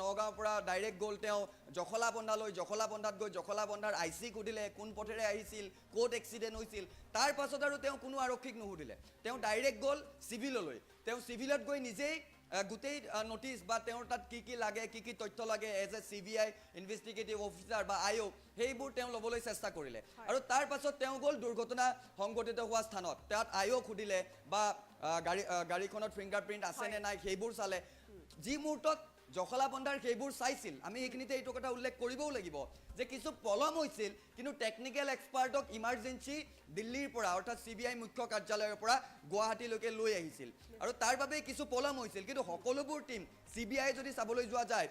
নগাঁৱৰ পৰা ডাইৰেক্ট গ'ল তেওঁ জখলাবন্ধালৈ জখলাবন্ধাত গৈ জখলাবন্ধাৰ IC সুধিলে কোন পথেৰে আহিছিল ক'ত এক্সিডেণ্ট হৈছিল তাৰ পাছত আৰু তেওঁ কোনো আৰক্ষীক নুসুধিলে তেওঁ ডাইৰেক্ট গ'ল চিভিললৈ তেওঁ চিভিলত গৈ নিজেই গোটেই নোটিছ বা তেওঁৰ তাত কি লাগে কি তথ্য লাগে as a CBI investigative officer বা আয়োগ সেইবোৰ তেওঁ ল'বলৈ চেষ্টা কৰিলে আৰু তাৰ পাছত তেওঁ গ'ল দুৰ্ঘটনা সংঘটিত হোৱা স্থানত তাত আয়োগ সুধিলে বা গাড়ীখনত ফিংগাৰপ্ৰিণ্ট আছে নে নাই সেইবোৰ চালে যি মুহূৰ্তত জখলাবন্ধাৰ সেইবোৰ চাইছিল আমি এইখিনিতে এইটো কথা উল্লেখ কৰিবও লাগিব যে কিছু পলম হৈছিল কিন্তু টেকনিক্যাল এক্সপাৰ্টক ইমাৰ্জেঞ্চি দিল্লীৰ পৰা অৰ্থাৎ CBI মুখ্য কাৰ্যালয়ৰ পৰা গুৱাহাটীলৈকে লৈ আহিছিল আৰু তাৰ বাবে কিছু পলম হৈছিল কিন্তু সকলোবোৰ টিম CBI যদি চাবলৈ যোৱা যায়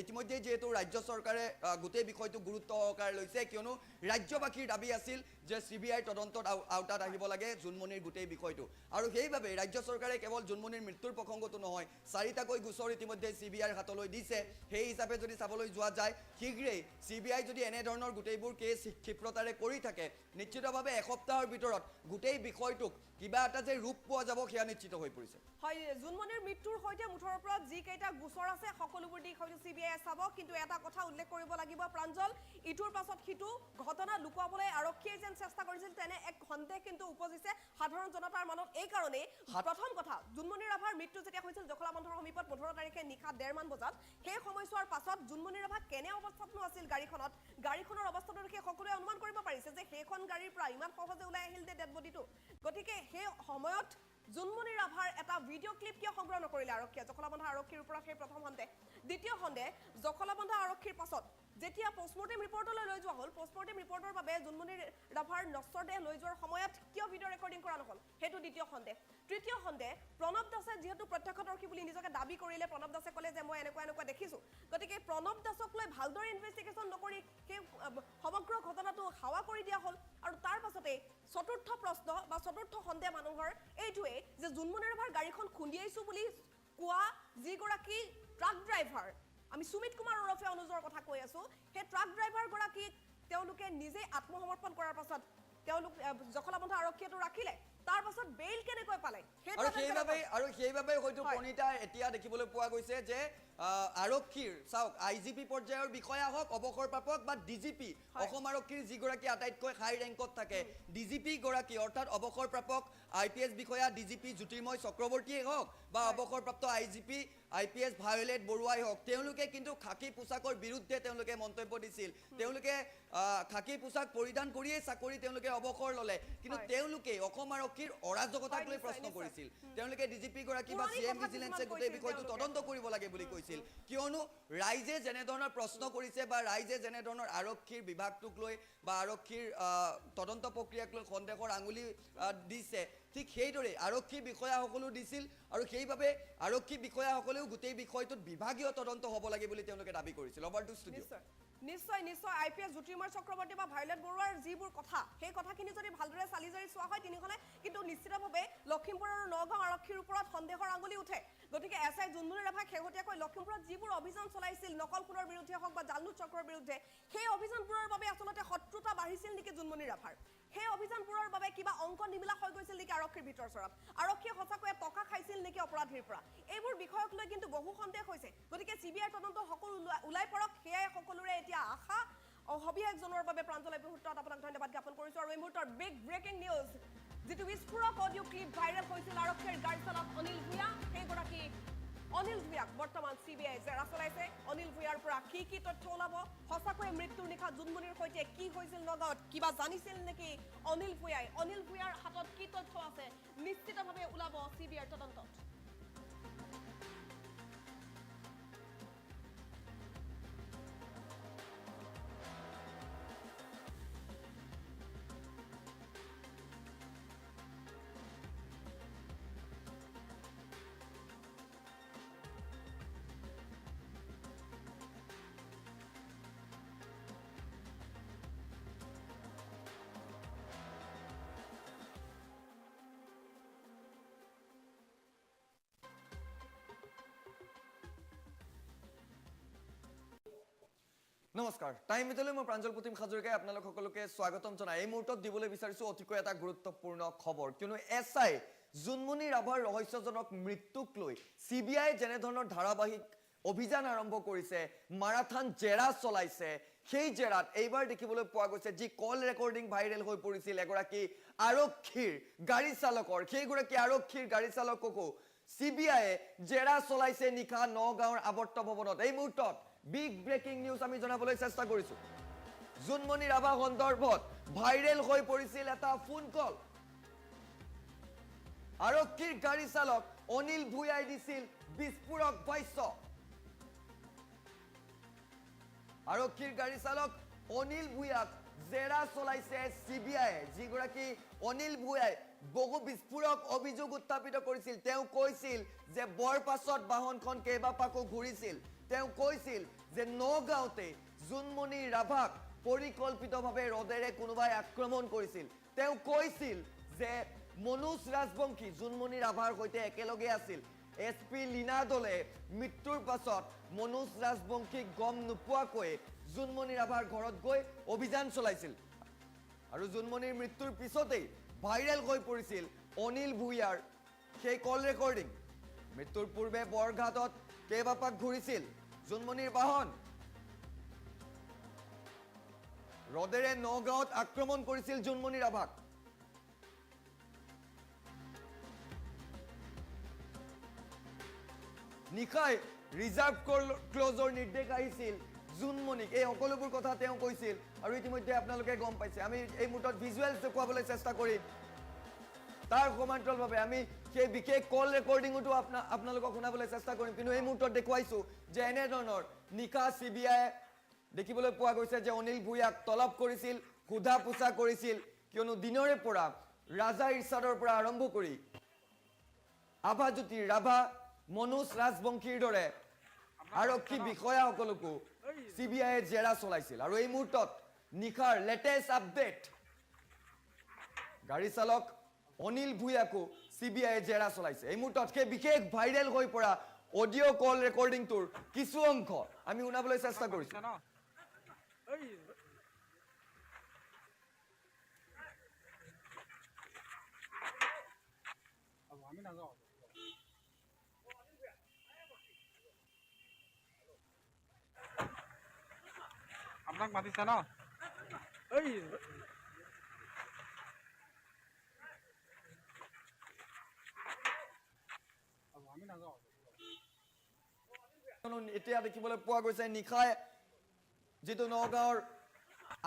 ইতিমধ্যে যেহেতু ৰাজ্য চৰকাৰে গোটেই বিষয়টো গুৰুত্ব সহকাৰে লৈছে কিয়নো ৰাজ্যবাসীৰ দাবী আছিল যে CBI তদন্তত আওতাত আহিব লাগে জুনমণিৰ গোটেই বিষয়টো আৰু সেইবাবে ৰাজ্য চৰকাৰে কেৱল জুনমণিৰ মৃত্যুৰ প্ৰসংগটো নহয় 4টাকৈ গোচৰ ইতিমধ্যে CBIৰ হাতলৈ দিছে সেই হিচাপে যদি চাবলৈ যোৱা যায় শীঘ্ৰেই CBI যদি এনে ধৰণৰ গোটেইবোৰ কেছ ক্ষিপ্ৰতাৰে কৰি থাকে নিশ্চিতভাৱে এসপ্তাহৰ ভিতৰত গোটেই বিষয়টোক কিবা এটা যে ৰূপ পোৱা যাব সেয়া নিশ্চিত হৈ পৰিছে হয় জুনমণিৰ মৃত্যুৰ সৈতে মুঠৰ ওপৰত যি কেইটা গোচৰ আছে সকলোবোৰ দিশ হয়তো CBI চাব কিন্তু এটা কথা উল্লেখ কৰিব লাগিব প্ৰাঞ্জল ইটোৰ পাছত সিটো ঘটনা লুকুৱাবলৈ আৰক্ষীয়ে যেন চেষ্টা কৰিছিল তেনে এক সন্দেহ কিন্তু উপজিছে সাধাৰণ জনতাৰ মনত এই কাৰণেই প্ৰথম কথা জুনমণি ৰাভাৰ মৃত্যু যেতিয়া হৈছিল জখলাবন্ধাৰ সমীপত 15 তাৰিখে নিশা 1:30 বজাত সেই সময়ছোৱাৰ পাছত জুনমণি ৰাভা কেনে অৱস্থাতনো আছিল গাড়ীখনৰ অৱস্থাটো দেখি সকলোৱে অনুমান কৰিব পাৰিছে যে সেইখন গাড়ীৰ পৰা ইমান সহজে ওলাই আহিল যে ডেড বডিটো গতিকে সেই সময়ত জুনমণি ৰাভাৰ এটা ভিডিঅ' ক্লিপ কিয় সংগ্ৰহ নকৰিলে আৰক্ষীয়ে জখলাবন্ধা আৰক্ষীৰ ওপৰত সেই প্ৰথম সন্দেহ দ্বিতীয় সন্দেহ জখলাবন্ধা আৰক্ষীৰ পাছত যেতিয়া পোষ্টমৰ্টেম ৰিপৰ্টলৈ লৈ যোৱা হ'ল পোষ্টমৰ্টেম ৰিপৰ্টৰ বাবে জুনমণি ৰাভাৰ নশ্বৰ দেহ লৈ যোৱাৰ সময়ত কিয় ভিডিঅ' ৰেকৰ্ডিং কৰা নহ'ল সেইটো দ্বিতীয় সন্দেহ তৃতীয় সন্দেহ প্ৰণৱ দাসে যিহেতু প্ৰত্যক্ষদৰ্শী বুলি নিজকে দাবী কৰিলে প্ৰণৱ দাসে ক'লে যে মই এনেকুৱা দেখিছোঁ গতিকে প্ৰণৱ দাসক লৈ ভালদৰে ইনভেষ্টিগেশ্যন নকৰি সেই সমগ্ৰ ঘটনাটো হাৱা কৰি দিয়া হ'ল আৰু তাৰ পাছতে চতুৰ্থ প্ৰশ্ন বা চতুৰ্থ সন্দেহ মানুহৰ এইটোৱে যে জুনমণি ৰাভাৰ গাড়ীখন খুন্দিয়াইছোঁ বুলি কোৱা যিগৰাকী ট্ৰাক ড্ৰাইভাৰ আমি সুমিত কুমাৰ ওৰফে অনুজৰ কথা কৈ আছোঁ সেই ট্ৰাক ড্ৰাইভাৰ গৰাকীক তেওঁলোক নিজে আত্মসমৰ্পণ কৰাৰ পাছত তেওঁলোক জখলাবন্ধা আৰক্ষীয়েতো ৰাখিলে তাৰ পাছত বেইল কেনেকৈ পালে আৰু সেইবাবে হয়তো প্ৰণীতা এতিয়া দেখিবলৈ পোৱা গৈছে যে আৰক্ষীৰ চাওক আইজিপি পৰ্যায়ৰ বিষয়া হওক অৱসৰপ্ৰাপক বা ডিজিপি অসম আৰক্ষীৰ যিগৰাকী আটাইতকৈ হাই ৰেংকত থাকে ডিজিপি গৰাকী অৰ্থাৎ অৱসৰপ্ৰাপক IPS বিষয়া ডিজিপি জ্যোতিৰ্ময় চক্ৰৱৰ্তীয়ে হওক বা অৱসৰপ্ৰাপ্ত IPS ভায়োলেট বৰুৱাই হওক তেওঁলোকে কিন্তু খাকী পোছাকৰ বিৰুদ্ধে তেওঁলোকে মন্তব্য দিছিল তেওঁলোকে খাকী পোছাক পৰিধান কৰিয়েই চাকৰি তেওঁলোকে অৱসৰ ল'লে কিন্তু তেওঁলোকে অসম আৰক্ষীৰ অৰাজকতাক লৈ প্ৰশ্ন কৰিছিল তেওঁলোকে ডিজিপি গৰাকী বা CM ভিজিলেন্সে গোটেই বিষয়টো তদন্ত কৰিব লাগে বুলি কৈছিল কিয়নো ৰাইজে যেনে ধৰণৰ প্ৰশ্ন কৰিছে বা ৰাইজে যেনে ধৰণৰ আৰক্ষীৰ বিভাগটোক লৈ বা আৰক্ষীৰ তদন্ত প্ৰক্ৰিয়াক লৈ সন্দেহৰ আঙুলি দিছে ঠিক সেইদৰে আৰক্ষী বিষয়াসকলো দিছিল আৰু সেইবাবে আৰক্ষী বিষয়াসকলেও গোটেই বিষয়টোত বিভাগীয় তদন্ত হ'ব লাগে বুলি তেওঁলোকে দাবী কৰিছিল অভাৰ টু ষ্টুডিঅ নিশ্চয় IPS জ্যোতিৰ্ময় চক্ৰৱৰ্তী বা ভায়োলেট বৰুৱাৰ যিবোৰ কথা সেই কথাখিনি যদি ভালদৰে চালি জাৰি চোৱা হয় তিনিখনে কিন্তু নিশ্চিতভাৱে লখিমপুৰ আৰু নগাঁও আৰক্ষীৰ ওপৰত সন্দেহৰ আঙুলি উঠে গতিকে SI জুনমণি ৰাভাই শেহতীয়াকৈ লখিমপুৰত যিবোৰ অভিযান চলাইছিল নকল সোণৰ বিৰুদ্ধে হওক বা জালনোট চক্ৰৰ বিৰুদ্ধে সেই অভিযানবোৰৰ বাবে আচলতে শত্ৰুতা বাঢ়িছিল নেকি জুনমণি ৰাভাৰ সেই অভিযানবোৰৰ বাবে কিবা অংক নিমিলা হৈ গৈছিল নেকি আৰক্ষীৰ ভিতৰ চৰাত আৰক্ষীয়ে সঁচাকৈয়ে টকা খাইছিল নেকি অপৰাধীৰ পৰা এইবোৰ বিষয়ক লৈ কিন্তু বহু সন্দেহ হৈছে গতিকে CBI তদন্ত সকলো ওলাই পৰক সেয়াই সকলোৰে এতিয়া আশা অভিযোগ জনোৱাৰ বাবে প্ৰাঞ্জল মুহূৰ্তত আপোনাক ধন্যবাদ জ্ঞাপন কৰিছোঁ আৰু এই মুহূৰ্তৰ বিগ ব্ৰেকিং নিউজ যিটো বিস্ফোৰক অডিঅ' ক্লিপ ভাইৰেল হৈছিল আৰক্ষীৰ গাড়ী চালক অনিল ভূঞা সেইগৰাকী অনিল ভূঞাক বৰ্তমান CBI জেৰা চলাইছে অনিল ভূঞাৰ পৰা কি তথ্য ওলাব সঁচাকৈয়ে মৃত্যুৰ নিশা জুনমণিৰ সৈতে কি হৈছিল নগাঁৱত কিবা জানিছিল নেকি অনিল ভূঞাৰ হাতত কি তথ্য আছে নিশ্চিতভাৱে ওলাব CBIৰ তদন্তত নমস্কাৰ টাইম মিটলৈ মই প্ৰাঞ্জল পুতিম হাজৰিকাই আপোনালোক সকলোকে স্বাগতম জনাই এই মুহূৰ্তত দিবলৈ বিচাৰিছো অতিকৈ এটা গুৰুত্বপূৰ্ণ খবৰ কিয়নো SI জুনমণি ৰাভাৰ ৰহস্যজনক মৃত্যুক লৈ CBI যেনে ধৰণৰ ধাৰাবাহিক অভিযান আৰম্ভ কৰিছে মাৰাথান জেৰা চলাইছে সেই জেৰাত এইবাৰ দেখিবলৈ পোৱা গৈছে যি কল ৰেকৰ্ডিং ভাইৰেল হৈ পৰিছিল এগৰাকী আৰক্ষীৰ গাড়ী চালকৰ সেইগৰাকী আৰক্ষীৰ গাড়ী চালককো CBI জেৰা চলাইছে নিশা নগাঁৱৰ আৱৰ্ত ভৱনত এই মুহূৰ্তত বিগ ব্ৰেকিং নিউজ আমি জনাবলৈ চেষ্টা কৰিছো জুনমণি ৰাভা সন্দৰ্ভত ভাইৰেল হৈ পৰিছিল এটা ফোন কল আৰক্ষীৰ গাড়ী চালক অনিল ভূঞাই দিছিল বিস্ফোৰক ভাষ্য আৰক্ষীৰ গাড়ী চালক অনিল ভূঞাক জেৰা চলাইছে CBI যিগৰাকী অনিল ভূঞাই বহু বিস্ফোৰক অভিযোগ উত্থাপিত কৰিছিল তেওঁ কৈছিল যে বৰপাছত বাহনখন কেইবাপাকো ঘূৰিছিল তেওঁ কৈছিল যে নগাঁওতে জুনমণি ৰাভাক পৰিকল্পিতভাৱে ৰদেৰে কোনোবাই আক্ৰমণ কৰিছিল তেওঁ কৈছিল যে মনোজ ৰাজবংশী জুনমণি ৰাভাৰ সৈতে একেলগে আছিল SP লীনা দলে মৃত্যুৰ পাছত মনোজ ৰাজবংশীক গম নোপোৱাকৈ জুনমণি ৰাভাৰ ঘৰত গৈ অভিযান চলাইছিল আৰু জুনমণিৰ মৃত্যুৰ পিছতেই ভাইৰেল হৈ পৰিছিল অনিল ভূঞাৰ সেই কল ৰেকৰ্ডিং মৃত্যুৰ পূৰ্বে বৰঘাটত কেইবাপাক ঘূৰিছিল জুনমণিৰ বাহন ৰদেৰে নগাঁৱত আক্ৰমণ কৰিছিল জুনমণি ৰাভাক নিশাই ৰিজাৰ্ভ ক্লজৰ নিৰ্দেশ আহিছিল জুনমণিক এই সকলোবোৰ কথা তেওঁ কৈছিল আৰু ইতিমধ্যে আপোনালোকে গম পাইছে আমি এই মুহূৰ্তত ভিজুৱেলছ দেখুৱাবলৈ চেষ্টা কৰিম তাৰ সমান্তৰালভাৱে আমি সেই বিশেষ কল ৰেকৰ্ডিঙটো আপোনালোকক শুনাবলৈ চেষ্টা কৰিম কিন্তু এই মুহূৰ্তত দেখুৱাইছো যে এনে ধৰণৰ নিশা CBI দেখিবলৈ পোৱা গৈছে যে অনিল ভূঞাক তলব কৰিছিল সোধা পোছা কৰিছিল কিয়নো দিনৰে পৰা ৰাজা ইৰছাদৰ পৰা আৰম্ভ কৰি আভাজ্যোতি ৰাভা মনোজ ৰাজবংশীৰ দৰে আৰক্ষী বিষয়াসকলকো CBI জেৰা চলাইছিল আৰু এই মুহূৰ্তত নিশাৰ লেটেষ্ট আপডেট গাড়ী চালক অনিল ভূঞাকো CBI জেৰা চলাইছে এই মুহূৰ্তত সেই বিশেষ ভাইৰেল হৈ পৰা অডিঅ' কল ৰেকৰ্ডিংটোৰ কিছু অংশ আমি শুনাবলৈ চেষ্টা কৰিছো আপোনাক মাতিছে ন এই এতিয়া দেখিবলৈ পোৱা গৈছে নিশাই যিটো নগাঁৱৰ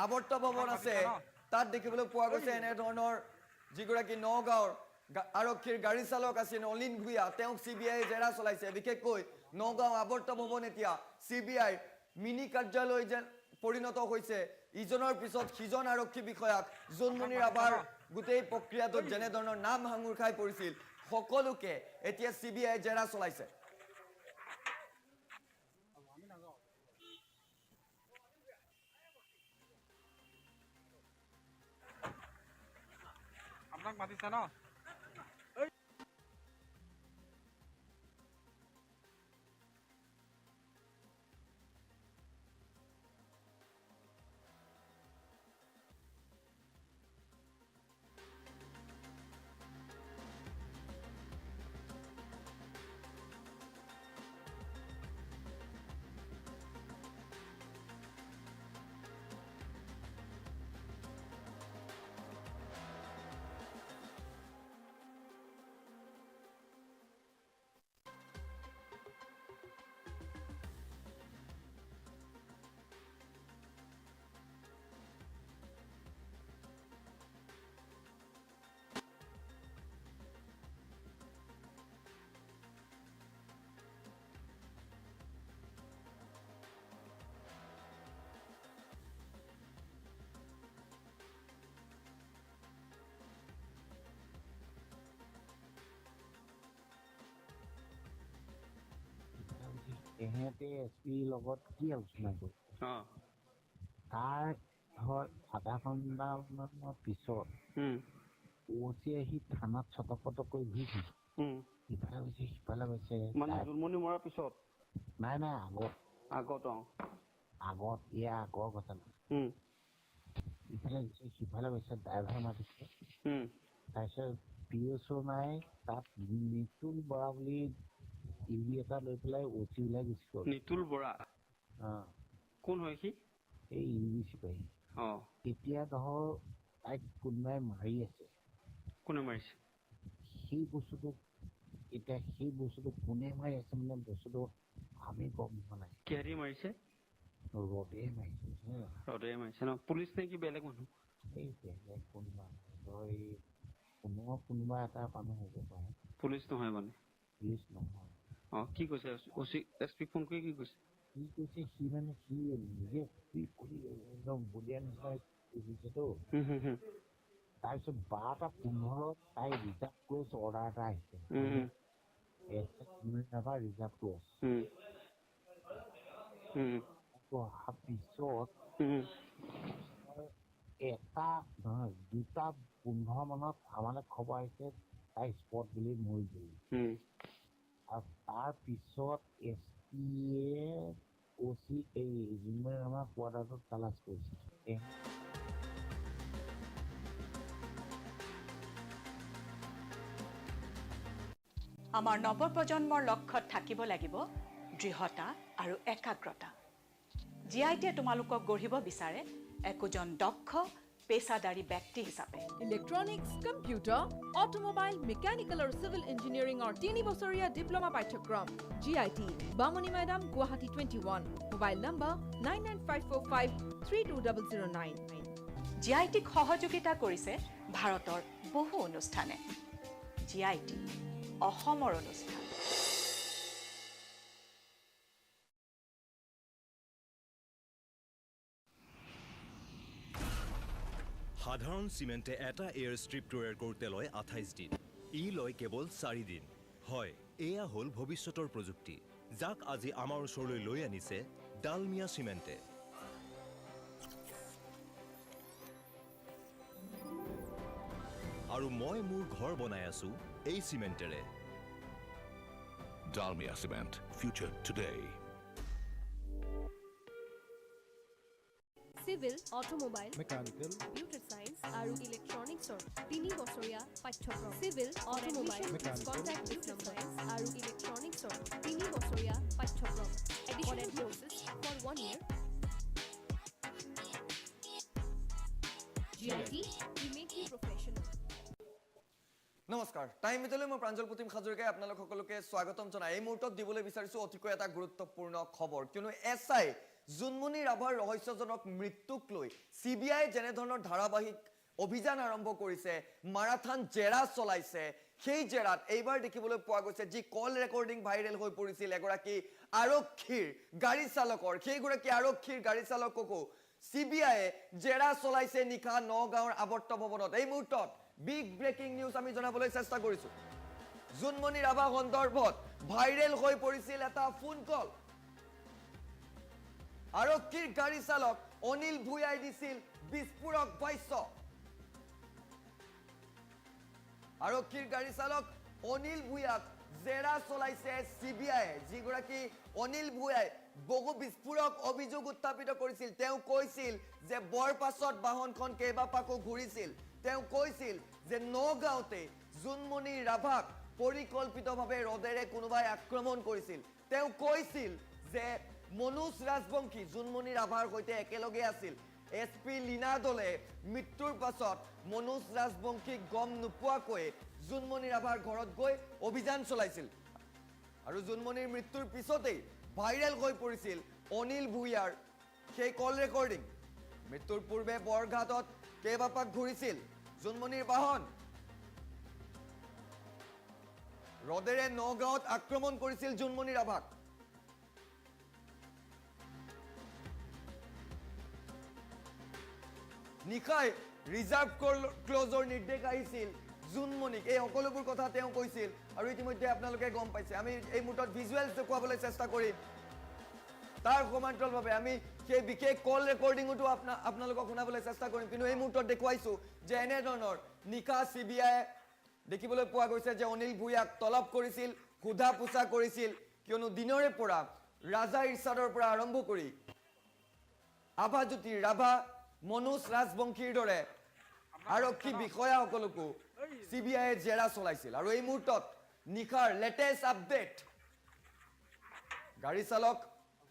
আৱৰ্ত ভৱন আছে তাত দেখিবলৈ পোৱা গৈছে এনেধৰণৰ যিগৰাকী নগাঁৱৰ আৰক্ষীৰ গাড়ী চালক আছিল অলিন ভূঞা তেওঁক CBI জেৰা চলাইছে বিশেষকৈ নগাঁও আৱৰ্ত ভৱন এতিয়া CBI মিনি কাৰ্যালয় যেন পৰিণত হৈছে ইজনৰ পিছত সিজন আৰক্ষী বিষয়াক জোনমণি ৰাভাৰ গোটেই প্ৰক্ৰিয়াটোত যেনেধৰণৰ নাম হাঙুৰ খাই পৰিছিল সকলোকে এতিয়া CBI জেৰা চলাইছে আপোনাক মাতিছে ন তেহেঁতে SP লগত কি আলোচনা কৰিছে তাৰ ধৰ আধা ঘণ্টামানৰ পিছত OC আহি থানাত ছটপটকৈ ঘূৰিছে ইফালে গৈছে সিফালে গৈছে মানে জুলমনি মৰাৰ পিছত নাই আগত ইয়াৰ আগৰ ঘটনা ইফালে গৈছে সিফালে গৈছে ড্ৰাইভাৰ মাতিছে তাৰপিছত PSO নাই তাত নিতুল বৰা বুলি ইউৰি এটা লৈ পেলাই OC ওলাই গুচি গ'ল নিতুল বৰা কোন হয় সি এই ইউৰি চিপাহী এতিয়া ধৰ তাইক কোনোবাই মাৰি আছে কোনে মাৰিছে সেই বস্তুটো কোনে মাৰি আছে মানে বস্তুটো আমি গম পোৱা নাই কিহেদি মাৰিছে ৰদে মাৰিছে ন পুলিচ নে কি বেলেগ মানুহ এই বেলেগ কোনোবা এটা মানুহ হ'ব পাৰে পুলিচ নহয় মানে পুলিচ নহয় কি কৈছে SP ফোন কৰি কি কৈছে সি মানে সি নিজে একদম বলিয়া নিচিনা দিছেতো তাৰপিছত 12:15 তাই ৰিজাৰ্ভ ক্ল'জ অৰ্ডাৰ এটা আহিছে ৰিজাৰ্ভ ক্ল'জ অহাৰ পিছত 2:15 মানত আমালৈ খবৰ আহিছে তাই স্পট বুলি মৰি গ'ল আৰু তাৰ পিছত SPয়ে OC এই জুনমণি ৰাভাৰ কোৱাৰ্টাৰটোত তালাচ কৰিছে আমাৰ নৱপ্ৰজন্মৰ লক্ষ্যত থাকিব লাগিব দৃঢ়তা আৰু একাগ্ৰতা GITয়ে তোমালোকক গঢ়িব বিচাৰে একোজন দক্ষ পেছাদাৰী ব্যক্তি হিচাপে ইলেক্ট্ৰনিক্স কম্পিউটাৰ অটোমোবাইল মেকানিকেল আৰু চিভিল ইঞ্জিনিয়াৰিঙৰ 3 বছৰীয়া ডিপ্ল'মা পাঠ্যক্ৰম GIT বামনি মৈদাম গুৱাহাটী 21 মোবাইল নম্বৰ 9954532009 GITক সহযোগিতা কৰিছে ভাৰতৰ বহু অনুষ্ঠানে GIT অসমৰ অনুষ্ঠান সাধাৰণ চিমেণ্টে এটা এয়াৰ ষ্ট্ৰিপ তৈয়াৰ কৰোঁতে লয় 28 দিন ই লয় কেৱল 4 দিন হয় এয়া হ'ল ভৱিষ্যতৰ প্ৰযুক্তি যাক আজি আমাৰ ওচৰলৈ লৈ আনিছে ডালমিয়া চিমেণ্টে আৰু মই মোৰ ঘৰ বনাই আছো এই চিমেণ্টেৰে Dalmia Cement. Future today. Civil automobile mechanical computer science আৰু ইলেক্ট্ৰনিক্সৰ 3 বছৰীয়া পাঠ্যক্ৰম চিভিল অটোমোবাইল কন্ট্ৰাক্ট ডিপ্ল'মা আৰু ইলেক্ট্ৰনিক্সৰ 3 বছৰীয়া পাঠ্যক্ৰম additional courses for 1 year GIT, we make you professional. নমস্কাৰ টাইম মিটলৈ মই প্ৰাঞ্জল প্ৰতিম হাজৰিকাই আপোনালোক সকলোকে স্বাগতম জনাই এই মুহূৰ্তত দিবলৈ বিচাৰিছো অতিকৈ এটা গুৰুত্বপূৰ্ণ খবৰ কিয়নো এছআই জুনমণি ৰাভাৰ ৰহস্যজনক মৃত্যুক লৈ সিবিআই যেনে ধৰণৰ ধাৰাবাহিক অভিযান আৰম্ভ কৰিছে মাৰাথান জেৰা চলাইছে সেই জেৰাত এইবাৰ দেখিবলৈ পোৱা গৈছে যি কল ৰেকৰ্ডিং ভাইৰেল হৈ পৰিছিল এগৰাকী আৰক্ষীৰ গাড়ী চালকৰ সেইগৰাকী আৰক্ষীৰ গাড়ী চালককো সিবিআইয়ে জেৰা চলাইছে নিশা নগাঁৱৰ আৱৰ্ত ভৱনত এই মুহূৰ্তত বিগ ব্ৰেকিং নিউজ আমি জনাবলৈ চেষ্টা কৰিছো জুনমণি ৰাভা সন্দৰ্ভত ভাইৰেল হৈ পৰিছিল এটা ফোন কল আৰক্ষীৰ গাড়ী চালক অনিল ভূঞাই দিছিল বিস্ফোৰক ভাষ্য আৰক্ষীৰ গাড়ী চালক অনিল ভূঞাক জেৰা চলাইছে সিবিআই যিগৰাকী অনিল ভূঞাই বহু বিস্ফোৰক অভিযোগ উত্থাপিত কৰিছিল তেওঁ কৈছিল যে বৰপাছত বাহনখন কেইবাপাকো ঘূৰিছিল তেওঁ কৈছিল যে নগাঁওতে জুনমণি ৰাভাক পৰিকল্পিতভাৱে ৰদেৰে কোনোবাই আক্ৰমণ কৰিছিল তেওঁ কৈছিল যে মনোজ ৰাজবংশী জুনমণি ৰাভাৰ সৈতে একেলগে আছিল এছপি লীনা দলে মৃত্যুৰ পাছত মনোজ ৰাজবংশীক গম নোপোৱাকৈ জুনমণি ৰাভাৰ ঘৰত গৈ অভিযান চলাইছিল আৰু জুনমণিৰ মৃত্যুৰ পিছতেই ভাইৰেল হৈ পৰিছিল অনিল ভূঞাৰ সেই কল ৰেকৰ্ডিং মৃত্যুৰ পূৰ্বে বৰঘাটত কেইবাপাক ঘূৰিছিল জুনমণিৰ বাহন ৰদেৰে নগাঁৱত আক্ৰমণ কৰিছিল জুনমণি ৰাভাক নিশাই ৰিজাৰ্ভ ক্লজৰ নিৰ্দেশ আহিছিল জুনমণিক এই সকলোবোৰ কথা তেওঁ কৈছিল আৰু ইতিমধ্যে আপোনালোকে গম পাইছে আমি এই মুহূৰ্তত ভিজুৱেলছ দেখুৱাবলৈ চেষ্টা কৰিম তাৰ সমান্তৰালভাৱে আমি সেই বিশেষ কল ৰেকৰ্ডিঙতো আপোনালোকক শুনাবলৈ চেষ্টা কৰিম কিন্তু এই মুহূৰ্তত দেখুৱাইছো যে এনেধৰণৰ নিশা সিবিআই দেখিবলৈ পোৱা গৈছে যে অনিল ভূঞাক তলব কৰিছিল সোধা পোছা কৰিছিল কিয়নো দিনৰে পৰা ৰাজা ইৰছাদৰ পৰা আৰম্ভ কৰি আভাজ্যোতি ৰাভা মনোজ ৰাজবংশীৰ দৰে আৰক্ষী বিষয়াসকলকো সিবিআইয়ে জেৰা চলাইছিল আৰু এই মুহূৰ্তত নিশাৰ লেটেষ্ট আপডেট গাড়ী চালক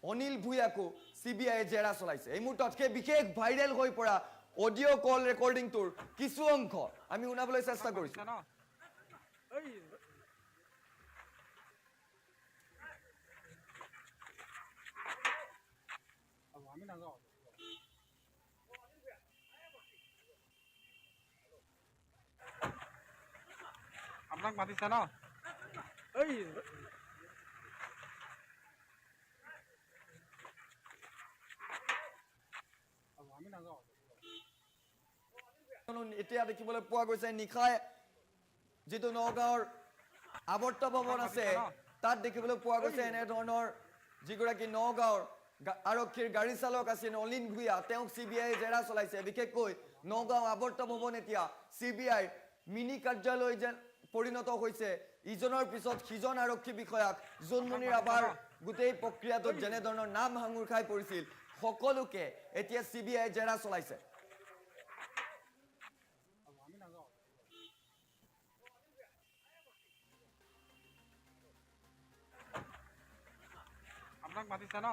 অনিল ভূঞাকো সিবিআইয়ে জেৰা চলাইছে এই মুহূৰ্তত সেই বিশেষ ভাইৰেল হৈ পৰা অডিঅ' কল ৰেকৰ্ডিংটোৰ কিছু অংশ আমি শুনাবলৈ চেষ্টা কৰিছো আপোনাক মাতিছে ন এতিয়া দেখিবলৈ পোৱা গৈছে নিশাই যিটো নগাঁৱৰ আৱৰ্ত ভৱন আছে তাত দেখিবলৈ পোৱা গৈছে এনেধৰণৰ যিগৰাকী নগাঁৱৰ আৰক্ষীৰ গাড়ী চালক আছিল অনিল ভূঞা তেওঁক সিবিআই জেৰা চলাইছে বিশেষকৈ নগাঁও আৱৰ্ত ভৱন এতিয়া সিবিআইৰ মিনি কাৰ্যালয় যেন পৰিণত হৈছে ইজনৰ পিছত সিজন আৰক্ষী বিষয়াক জুনমণি ৰাভাৰ গোটেই প্ৰক্ৰিয়াটোত যেনে ধৰণৰ নাম হাঙুৰ খাই পৰিছিল সকলোকে এতিয়া সিবিআই জেৰা চলাইছে আপোনাক মাতিছে ন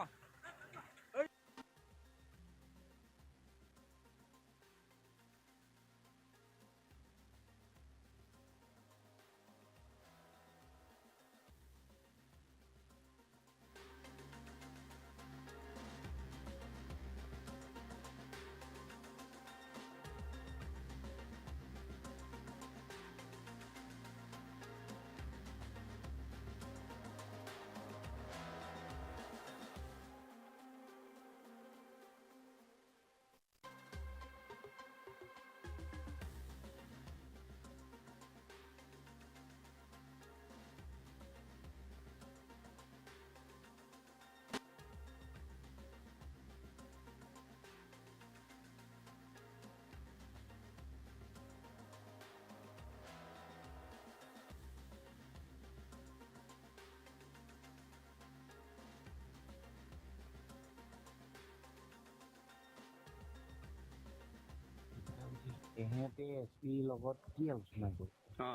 তেহেঁতে এছপিৰ লগত কি আলোচনা কৰিছে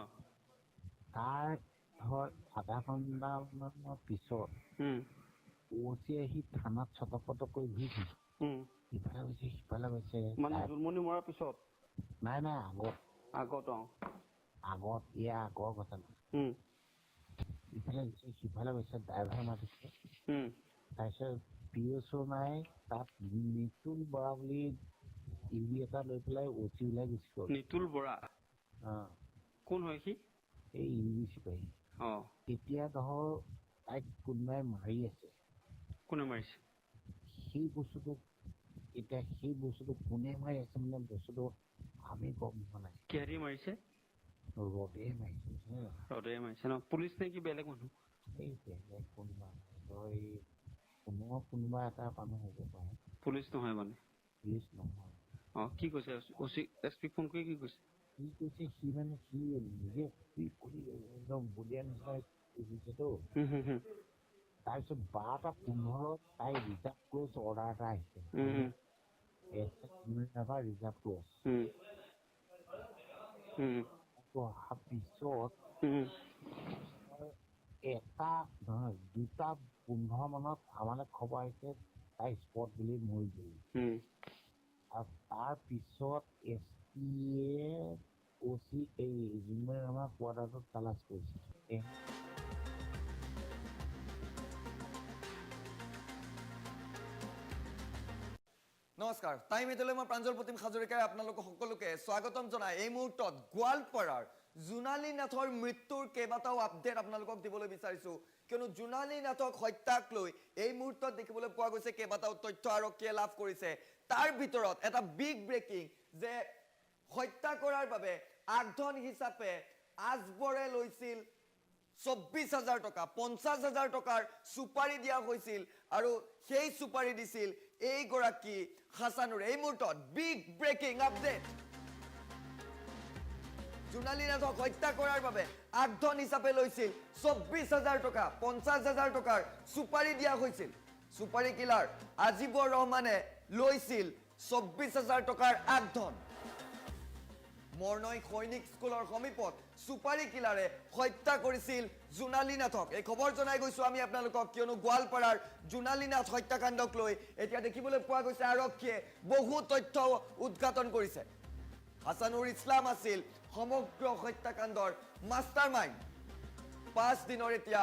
তাৰ ধৰ আধা ঘণ্টামানৰ পিছত ওচি আহি থানাত ছটপট কৰি ঘূৰিছে ইফালে গৈছে সিফালে গৈছে মানে জুলমণি মৰাৰ পিছত নাই নাই আগত আগত ইয়াৰ আগৰ কথা ইফালে সিফালে গৈছে ড্ৰাইভাৰ মাতিছে তাৰপিছত পিএছও নাই তাত নিতুল বৰা বুলি ইভি এটা লৈ পেলাই উঠি ওলাই গুচি গ'ল নিতুল বৰা কোন হয় সি এই ইভি চিপাহী এতিয়া ধৰ তাইক কোনোবাই মাৰি আছে কোনে মাৰিছে সেই বস্তুটো এতিয়া সেই বস্তুটো কোনে মাৰি আছে মানে বস্তুটো আমি গম পোৱা নাই কিহেৰি মাৰিছে ৰদে মাৰিছে ন পুলিচ নে কি বেলেগ মানুহ এই বেলেগ কোনোবা এটা মানুহ হ'ব পাৰে পুলিচ নহয় মানে পুলিচ নহয় কি কৈছে এছপি ফোন কৰি কি কৈছে সি মানে সি নিজে কৰি একদম বলিয়া নিচিনা দিছেতো তাৰপিছত 12:15 তাই ৰিজাৰ্ভ ক্ল'জ অৰ্ডাৰ এটা আহিছে ৰিজাৰ্ভ ক্ল'জ অহাৰ পিছত 2:15 মানত আমালৈ খবৰ আহিছে তাই স্পট বুলি মৰি গ'ল আৰু তাৰ পিছত এছপিয়ে অচি এই জুমেৰ আমাৰ কোৱাৰ্টাৰটোত তালাচ কৰিছে নমস্কাৰ টাইম এইটলৈ মই প্ৰাঞ্জল প্ৰতিম হাজৰিকাই আপোনালোক সকলোকে স্বাগতম জনাই এই মুহূৰ্তত গোৱালপাৰাৰ জোনালী নাথৰ মৃত্যুৰ কেইবাটাও আপডেট আপোনালোকক দিবলৈ বিচাৰিছো কিয়নো জোনালী নাথক হত্যাক লৈ এই মুহূৰ্তত দেখিবলৈ পোৱা গৈছে কেইবাটাও তথ্য আৰক্ষীয়ে লাভ কৰিছে তাৰ ভিতৰত এটা বিগ ব্ৰেকিং যে হত্যা কৰাৰ বাবে আগধন হিচাপে আজবৰে লৈছিল 24,000 টকা 50,000 টকাৰ সুপাৰি দিয়া হৈছিল আৰু সেই সুপাৰি দিছিল এই গৰাকী হাসানুৰ এই মুহূৰ্তত বিগ ব্ৰেকিং আপডেট জোনালী নাথক হত্যা কৰাৰ বাবে আগধন হিচাপে লৈছিল 24,000 টকা 50,000 টকাৰ সুপাৰি দিয়া হৈছিল সুপাৰি কিলাৰ আজিবৰ ৰহমানে লৈছিল 24,000 টকাৰ আগধন মৰ্নৈ সৈনিক স্কুলৰ সমীপত সুপাৰি কিলাৰে হত্যা কৰিছিল জোনালী নাথক এই খবৰ জনাই গৈছো আমি আপোনালোকক কিয়নো গোৱালপাৰাৰ জোনালী নাথ হত্যাকাণ্ডক লৈ এতিয়া দেখিবলৈ পোৱা গৈছে আৰক্ষীয়ে বহু তথ্য উদ্ঘাটন কৰিছে হাসানুৰ ইছলাম আছিল সমগ্ৰ হত্যাকাণ্ডৰ মাষ্টাৰ মাইণ্ড 5 দিনৰ এতিয়া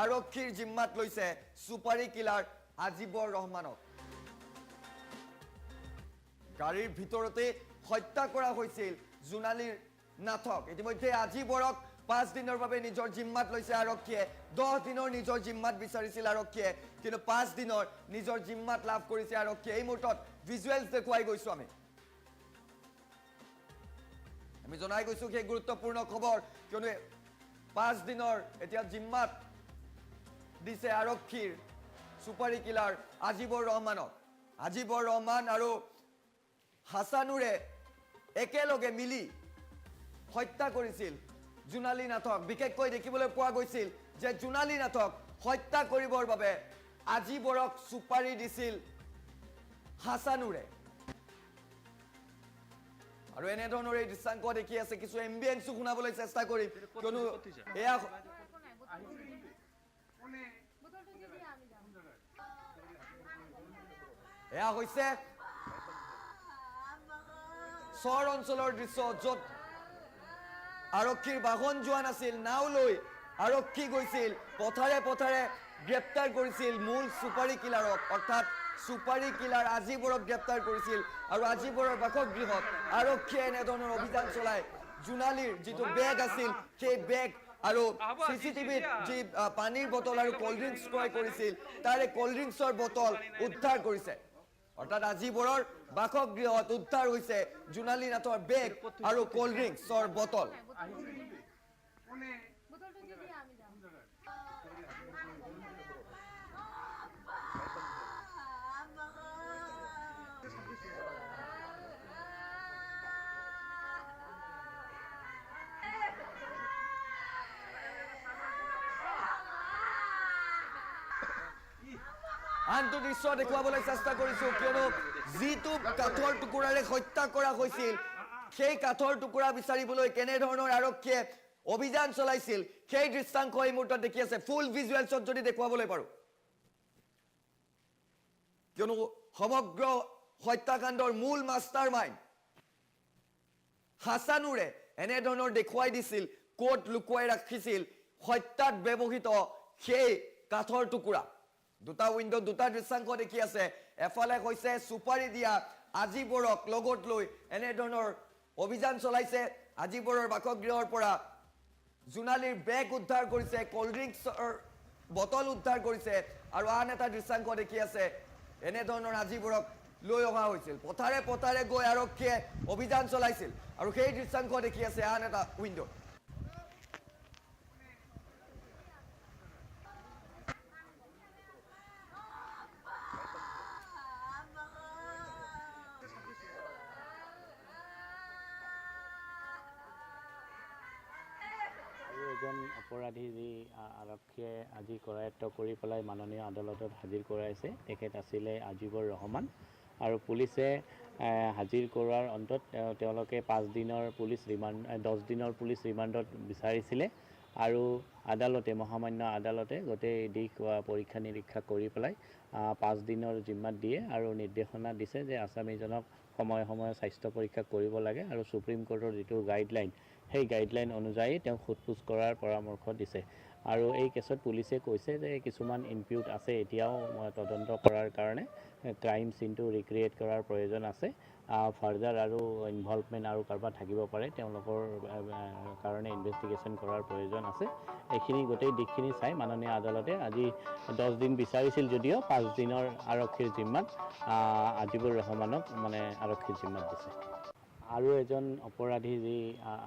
আৰক্ষীৰ জিম্মাত লৈছে সুপাৰি কিলাৰ আজিবৰ ৰহমানক গাড়ীৰ ভিতৰতে হত্যা কৰা হৈছিল জোনালী নাথক ইতিমধ্যে আজিবৰক 5 দিনৰ বাবে নিজৰ জিম্মাত লৈছে আৰক্ষীয়ে 10 দিনৰ নিজৰ জিম্মাত বিচাৰিছিল আৰক্ষীয়ে কিন্তু 5 দিনৰ নিজৰ জিম্মাত লাভ কৰিছে আৰক্ষীয়ে এই মুহূৰ্তত ভিজুৱেলছ দেখুৱাই গৈছো আমি জনাই গৈছো সেই গুৰুত্বপূৰ্ণ খবৰ কিয়নো 5 দিনৰ এতিয়া জিম্মাত দিছে আৰক্ষীৰ সুপাৰি কিলাৰ আজিবৰ ৰহমান আৰু হাসানুৰে একেলগে মিলি হত্যা কৰিছিল জোনালী নাথক বিশেষকৈ দেখিবলৈ পোৱা গৈছিল যে জোনালী নাথক হত্যা কৰিবৰ বাবে আজিবৰক সুপাৰি দিছিল হাসানুৰে আৰু এনে ধৰণৰ এই দৃশ্যাংক দেখি আছে কিছু এম্বিয়েন্সো শুনাবলৈ চেষ্টা কৰিম কিয়নো এয়া হৈছে চৰ অঞ্চলৰ দৃশ্য য'ত আৰক্ষীৰ বাহন যোৱা নাছিল নাও লৈ আৰক্ষী গৈছিল পথাৰে পথাৰে গ্ৰেপ্তাৰ কৰিছিল মূল সুপাৰি কিলাৰক অৰ্থাৎ সুপাৰি কিলাৰ আজিবৰক গ্ৰেপ্তাৰ কৰিছিল আৰু আজিবৰৰ বাসগৃহত আৰক্ষীয়ে এনেধৰণৰ অভিযান চলাই জোনালীৰ যিটো বেগ আছিল সেই বেগ আৰু চিচিটিভিত যি পানীৰ বটল আৰু কোল্ড ড্ৰিংকছ ক্ৰয় কৰিছিল তাৰে কোল্ড ড্ৰিংকছৰ বটল উদ্ধাৰ কৰিছে অৰ্থাৎ আজিবৰৰ বাসগৃহত উদ্ধাৰ হৈছে জোনালী নাথৰ বেগ আৰু কোল্ড ড্ৰিংকছৰ বটল আনটো দৃশ্য দেখুৱাবলৈ চেষ্টা কৰিছো কিয়নো যিটো কাঠৰ টুকুৰাৰে হত্যা কৰা হৈছিল সেই কাঠৰ টুকুৰা বিচাৰিবলৈ কেনেধৰণৰ আৰক্ষীয়ে অভিযান চলাইছিল সেই দৃশ্যাংশ এই মুহূৰ্তত দেখি আছে ফুল ভিজুৱেলছত যদি দেখুৱাবলৈ পাৰো কিয়নো সমগ্ৰ হত্যাকাণ্ডৰ মূল মাষ্টাৰ মাইণ্ড হাসানুৰে এনেধৰণৰ দেখুৱাই দিছিল ক'ত লুকুৱাই ৰাখিছিল হত্যাত ব্যৱহৃত সেই কাঠৰ টুকুৰা দুটা উইন্ডো দুটা দৃশ্যাংশ দেখি আছে এফালে কৈছে সুপাৰি দিয়া আজিবৰক লগত লৈ এনেধৰণৰ অভিযান চলাইছে আজিবৰৰ বাসগৃহৰ পৰা জোনালীৰ বেগ উদ্ধাৰ কৰিছে কোল্ড ড্ৰিংকছৰ বটল উদ্ধাৰ কৰিছে আৰু আন এটা দৃশ্যাংশ দেখি আছে এনেধৰণৰ আজিবৰক লৈ অহা হৈছিল পথাৰে পথাৰে গৈ আৰক্ষীয়ে অভিযান চলাইছিল আৰু সেই দৃশ্যাংশ দেখি আছে আন এটা উইন্ডো এজন অপৰাধী যি আৰক্ষীয়ে আজি কৰায়ত্ব কৰি পেলাই মাননীয় আদালতত হাজিৰ কৰাইছে তেখেত আছিলে আজিবৰ ৰহমান আৰু পুলিচে হাজিৰ কৰাৰ অন্তত তেওঁলোকে 5 দিনৰ পুলিচ ৰিমাণ্ড 10 দিনৰ পুলিচ ৰিমাণ্ডত বিচাৰিছিলে আৰু আদালতে মহামান্য আদালতে গোটেই দিশ পৰীক্ষা নিৰীক্ষা কৰি পেলাই 5 দিনৰ জিম্মাত দিয়ে আৰু নিৰ্দেশনা দিছে যে আসামীজনক সময়ে সময়ে স্বাস্থ্য পৰীক্ষা কৰিব লাগে আৰু সুপ্ৰিম কোৰ্টৰ যিটো গাইডলাইন সেই গাইডলাইন অনুযায়ী তেওঁ সোধপোছ কৰাৰ পৰামৰ্শ দিছে আৰু এই কেছত পুলিচে কৈছে যে কিছুমান ইনপিউট আছে এতিয়াও তদন্ত কৰাৰ কাৰণে ক্ৰাইম সিনটো ৰিক্ৰিয়েট কৰাৰ প্ৰয়োজন আছে ফাৰ্দাৰ আৰু ইনভলভমেণ্ট আৰু কাৰোবাৰ থাকিব পাৰে তেওঁলোকৰ কাৰণে ইনভেষ্টিগেশ্যন কৰাৰ প্ৰয়োজন আছে এইখিনি গোটেই দিশখিনি চাই মাননীয় আদালতে আজি 10 দিন বিচাৰিছিল যদিও 5 দিনৰ আৰক্ষীৰ জিম্মাত আজিবুৰ ৰহমানক মানে আৰক্ষীৰ জিম্মাত দিছে আৰু এজন অপৰাধী যি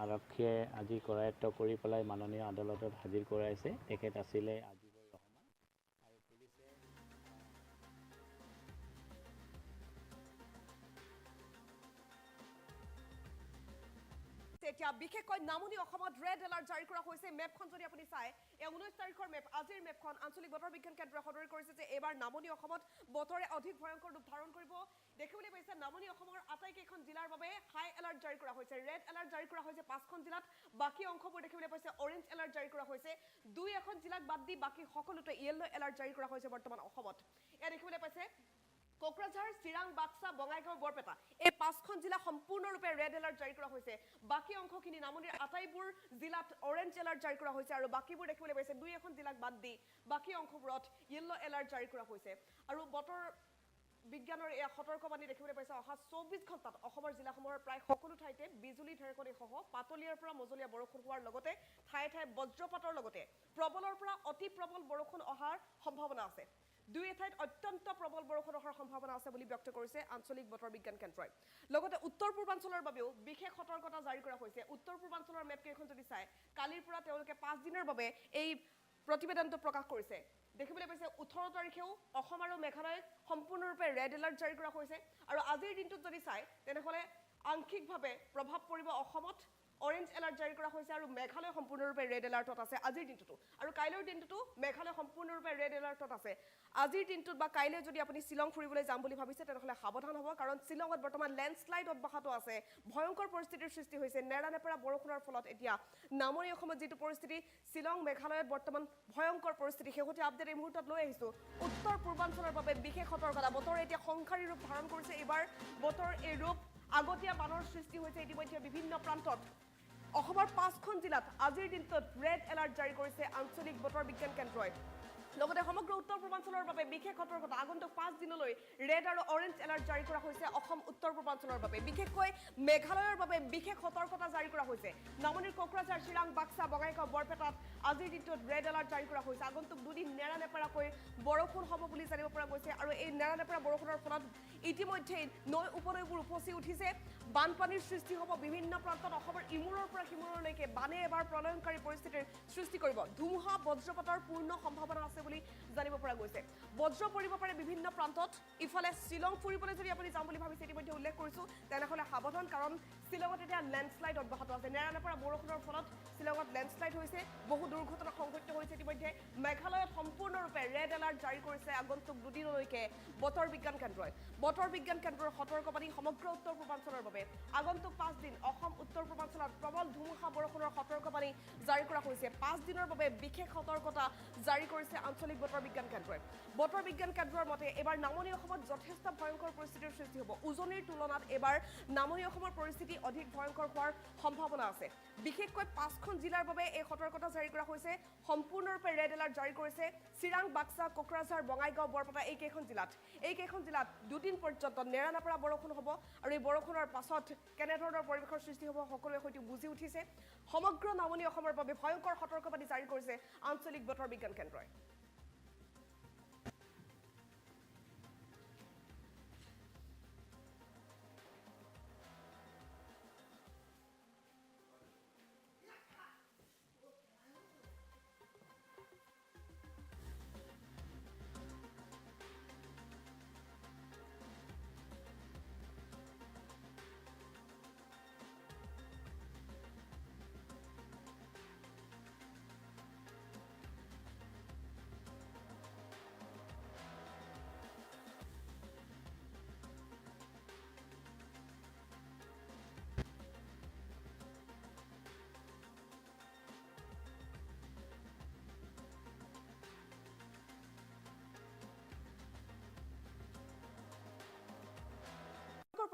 আৰক্ষীয়ে আজি কৰায়ত্ব কৰি পেলাই মাননীয় আদালতত হাজিৰ কৰাইছে তেখেত আছিলে আজিবৰ ৰহমান আৰু পুলিচে এতিয়া বিশেষকৈ নামনি অসমত ৰেড এলাৰ্ট জাৰি কৰা হৈছে মেপখন যদি আপুনি চাই এই 19 তাৰিখৰ মেপ আজিৰ মেপখন আঞ্চলিক বতৰ বিজ্ঞান কেন্দ্ৰই সদৰি কৰিছে যে এবাৰ নামনি অসমত বতৰে অধিক ভয়ংকৰ ৰূপ ধাৰণ কৰিব দেখিবলৈ পাইছে নামনি অসমৰ আটাইকেইখন জিলাৰ বাবে হাই এলাৰ্ট জাৰি কৰা হৈছে ৰেড এলাৰ্ট জাৰি কৰা হৈছে 5খন জিলাত বাকি অংশবোৰ দেখিবলৈ পাইছে অৰেঞ্জ এলাৰ্ট জাৰি কৰা হৈছে 2-এখন জিলাক বাদ দি বাকি সকলোতে ইয়েলো এলাৰ্ট জাৰি কৰা হৈছে বৰ্তমান অসমত এয়া দেখিবলৈ পাইছে কোকৰাঝাৰ চিৰাং বাক্সা বঙাইগাঁও বৰপেটা এই 5খন জিলা সম্পূৰ্ণৰূপে ৰেড এলাৰ্ট জাৰি কৰা হৈছে বাকি অংশখিনি নামনিৰ আটাইবোৰ জিলাত অৰেঞ্জ এলাৰ্ট জাৰি কৰা হৈছে আৰু বাকিবোৰ দেখিবলৈ পাইছে 2-এখন জিলাক বাদ দি বাকি অংশবোৰত ইয়েলো এলাৰ্ট জাৰি কৰা হৈছে আৰু বতৰ বিজ্ঞানৰ এই সতৰ্কবাণী দেখিবলৈ পাইছে অহা 24 ঘণ্টাত অসমৰ জিলাসমূহৰ প্ৰায় সকলো ঠাইতে বিজুলী ঢেৰেকনি সহ পাতলীয়াৰ পৰা মজলীয়া বৰষুণ হোৱাৰ লগতে ঠায়ে ঠায়ে বজ্ৰপাতৰ লগতে প্ৰবলৰ পৰা অতি প্ৰবল বৰষুণ অহাৰ সম্ভাৱনা আছে দুই এঠাইত অত্যন্ত প্ৰবল বৰষুণ হোৱাৰ সম্ভাৱনা আছে বুলি ব্যক্ত কৰিছে আঞ্চলিক বতৰ বিজ্ঞান কেন্দ্ৰই লগতে উত্তৰ পূৰ্বাঞ্চলৰ বাবেও বিশেষ সতৰ্কতা জাৰি কৰা হৈছে উত্তৰ পূৰ্বাঞ্চলৰ মেপ কেইখন যদি চাই কালিৰ পৰা তেওঁলোকে 5 দিনৰ বাবে এই প্ৰতিবেদনটো প্ৰকাশ কৰিছে দেখিবলৈ পাইছে 18 তাৰিখেও অসম আৰু মেঘালয়ত সম্পূৰ্ণৰূপে ৰেড এলাৰ্ট জাৰি কৰা হৈছে আৰু আজিৰ দিনটোত যদি চাই তেনেহলে আংশিকভাৱে প্ৰভাৱ পৰিব অসমত অৰেঞ্জ এলাৰ্ট জাৰি কৰা হৈছে আৰু মেঘালয় সম্পূৰ্ণৰূপে ৰেড এলাৰ্টত আছে আজিৰ দিনটোতো আৰু কাইলৈৰ দিনটোতো মেঘালয় সম্পূৰ্ণৰূপে ৰেড এলাৰ্টত আছে আজিৰ দিনটোত বা কাইলৈ যদি আপুনি শিলং ফুৰিবলৈ যাম বুলি ভাবিছে তেনেহলে সাৱধান হ'ব কাৰণ শিলঙত বৰ্তমান লেণ্ডস্লাইড অব্যাহত আছে ভয়ংকৰ পৰিস্থিতিৰ সৃষ্টি হৈছে নেৰানেপেৰা বৰষুণৰ ফলত এতিয়া নামনি অসমত যিটো পৰিস্থিতি শিলং মেঘালয়ত বৰ্তমান ভয়ংকৰ পৰিস্থিতি শেহতীয়া আপডেট এই মুহূৰ্তত লৈ আহিছোঁ উত্তৰ পূৰ্বাঞ্চলৰ বাবে বিশেষ সতৰ্কতা বতৰ এতিয়া সংখাৰী ৰূপ ধাৰণ কৰিছে এইবাৰ বতৰ এই ৰূপ আগতীয়া বানৰ সৃষ্টি হৈছে ইতিমধ্যে বিভিন্ন প্ৰান্তত অসমৰ 5খন জিলাত আজিৰ দিনটোত ৰেড এলাৰ্ট জাৰি কৰিছে আঞ্চলিক বতৰ বিজ্ঞান কেন্দ্ৰই লগতে সমগ্ৰ উত্তৰ পূৰ্বাঞ্চলৰ বাবে বিশেষ সতৰ্কতা আগন্তুক 5 দিনলৈ ৰেড আৰু অৰেঞ্জ এলাৰ্ট জাৰি কৰা হৈছে অসম উত্তৰ পূৰ্বাঞ্চলৰ বাবে বিশেষকৈ মেঘালয়ৰ বাবে বিশেষ সতৰ্কতা জাৰি কৰা হৈছে নামনিৰ কোকৰাঝাৰ চিৰাং বাক্সা বঙাইগাঁও বৰপেটাত আজিৰ দিনটোত ৰেড এলাৰ্ট জাৰি কৰা হৈছে আগন্তুক দুদিন নেৰানেপেৰাকৈ বৰষুণ হ'ব বুলি জানিব পৰা গৈছে আৰু এই নেৰানেপেৰা বৰষুণৰ ফলত ইতিমধ্যে নৈ উপনৈবোৰ উপচি উঠিছে বানপানীৰ সৃষ্টি হ'ব বিভিন্ন প্ৰান্তত অসমৰ ইমূৰৰ পৰা সিমূৰলৈকে বানে এবাৰ প্ৰলয়ংকাৰী পৰিস্থিতিৰ সৃষ্টি কৰিব ধুমুহা বজ্ৰপাতৰ পূৰ্ণ সম্ভাৱনা আছে বুলি জানিব পৰা গৈছে বজ্ৰ পৰিব পাৰে বিভিন্ন প্ৰান্তত ইফালে শিলং ফুৰিবলৈ যদি আপুনি যাম বুলি ভাবিছে ইতিমধ্যে উল্লেখ কৰিছোঁ তেনেহলে সাৱধান কাৰণ শিলঙত এতিয়া লেণ্ডস্লাইড অব্যাহত আছে নেৰানেপেৰা বৰষুণৰ ফলত শিলঙত লেণ্ডস্লাইড হৈছে বহু দুৰ্ঘটনা সংঘটিত হৈছে ইতিমধ্যে মেঘালয়ত সম্পূৰ্ণৰূপে ৰেড এলাৰ্ট জাৰি কৰিছে আগন্তুক দুদিনলৈকে বতৰ বিজ্ঞান কেন্দ্ৰৰ সতৰ্কবাণী সমগ্ৰ উত্তৰ পূৰ্বাঞ্চলৰ বাবে আগন্তুক 5 দিন অসম উত্তৰ পূৰ্বাঞ্চলত প্ৰবল ধুমুহা বৰষুণৰ সতৰ্কবাণী জাৰি কৰা হৈছে 5 দিনৰ বাবে বিশেষ সতৰ্কতা জাৰি কৰিছে আঞ্চলিক বতৰ বিজ্ঞান কেন্দ্ৰই বতৰ বিজ্ঞান কেন্দ্ৰৰ মতে এবাৰ নামনি অসমত যথেষ্ট ভয়ংকৰ পৰিস্থিতিৰ সৃষ্টি হ'ব উজনিৰ তুলনাত এবাৰ নামনি অসমৰ পৰিস্থিতি অধিক ভয়ংকৰ হোৱাৰ সম্ভাৱনা আছে বিশেষকৈ 5খন জিলাৰ বাবে এই সতৰ্কতা জাৰি কৰা হৈছে সম্পূৰ্ণৰূপে ৰেড এলাৰ্ট জাৰি কৰিছে চিৰাং বাক্সা কোকৰাঝাৰ বঙাইগাঁও বৰপেটা এই কেইখন জিলাত দুদিন পৰ্যন্ত নেৰানেপেৰা বৰষুণ হ'ব আৰু এই বৰষুণৰ পাছত কেনেধৰণৰ পৰিৱেশৰ সৃষ্টি হ'ব সকলোৱে হয়তো বুজি উঠিছে সমগ্ৰ নামনি অসমৰ বাবে ভয়ংকৰ সতৰ্কবাণী জাৰি কৰিছে আঞ্চলিক বতৰ বিজ্ঞান কেন্দ্ৰই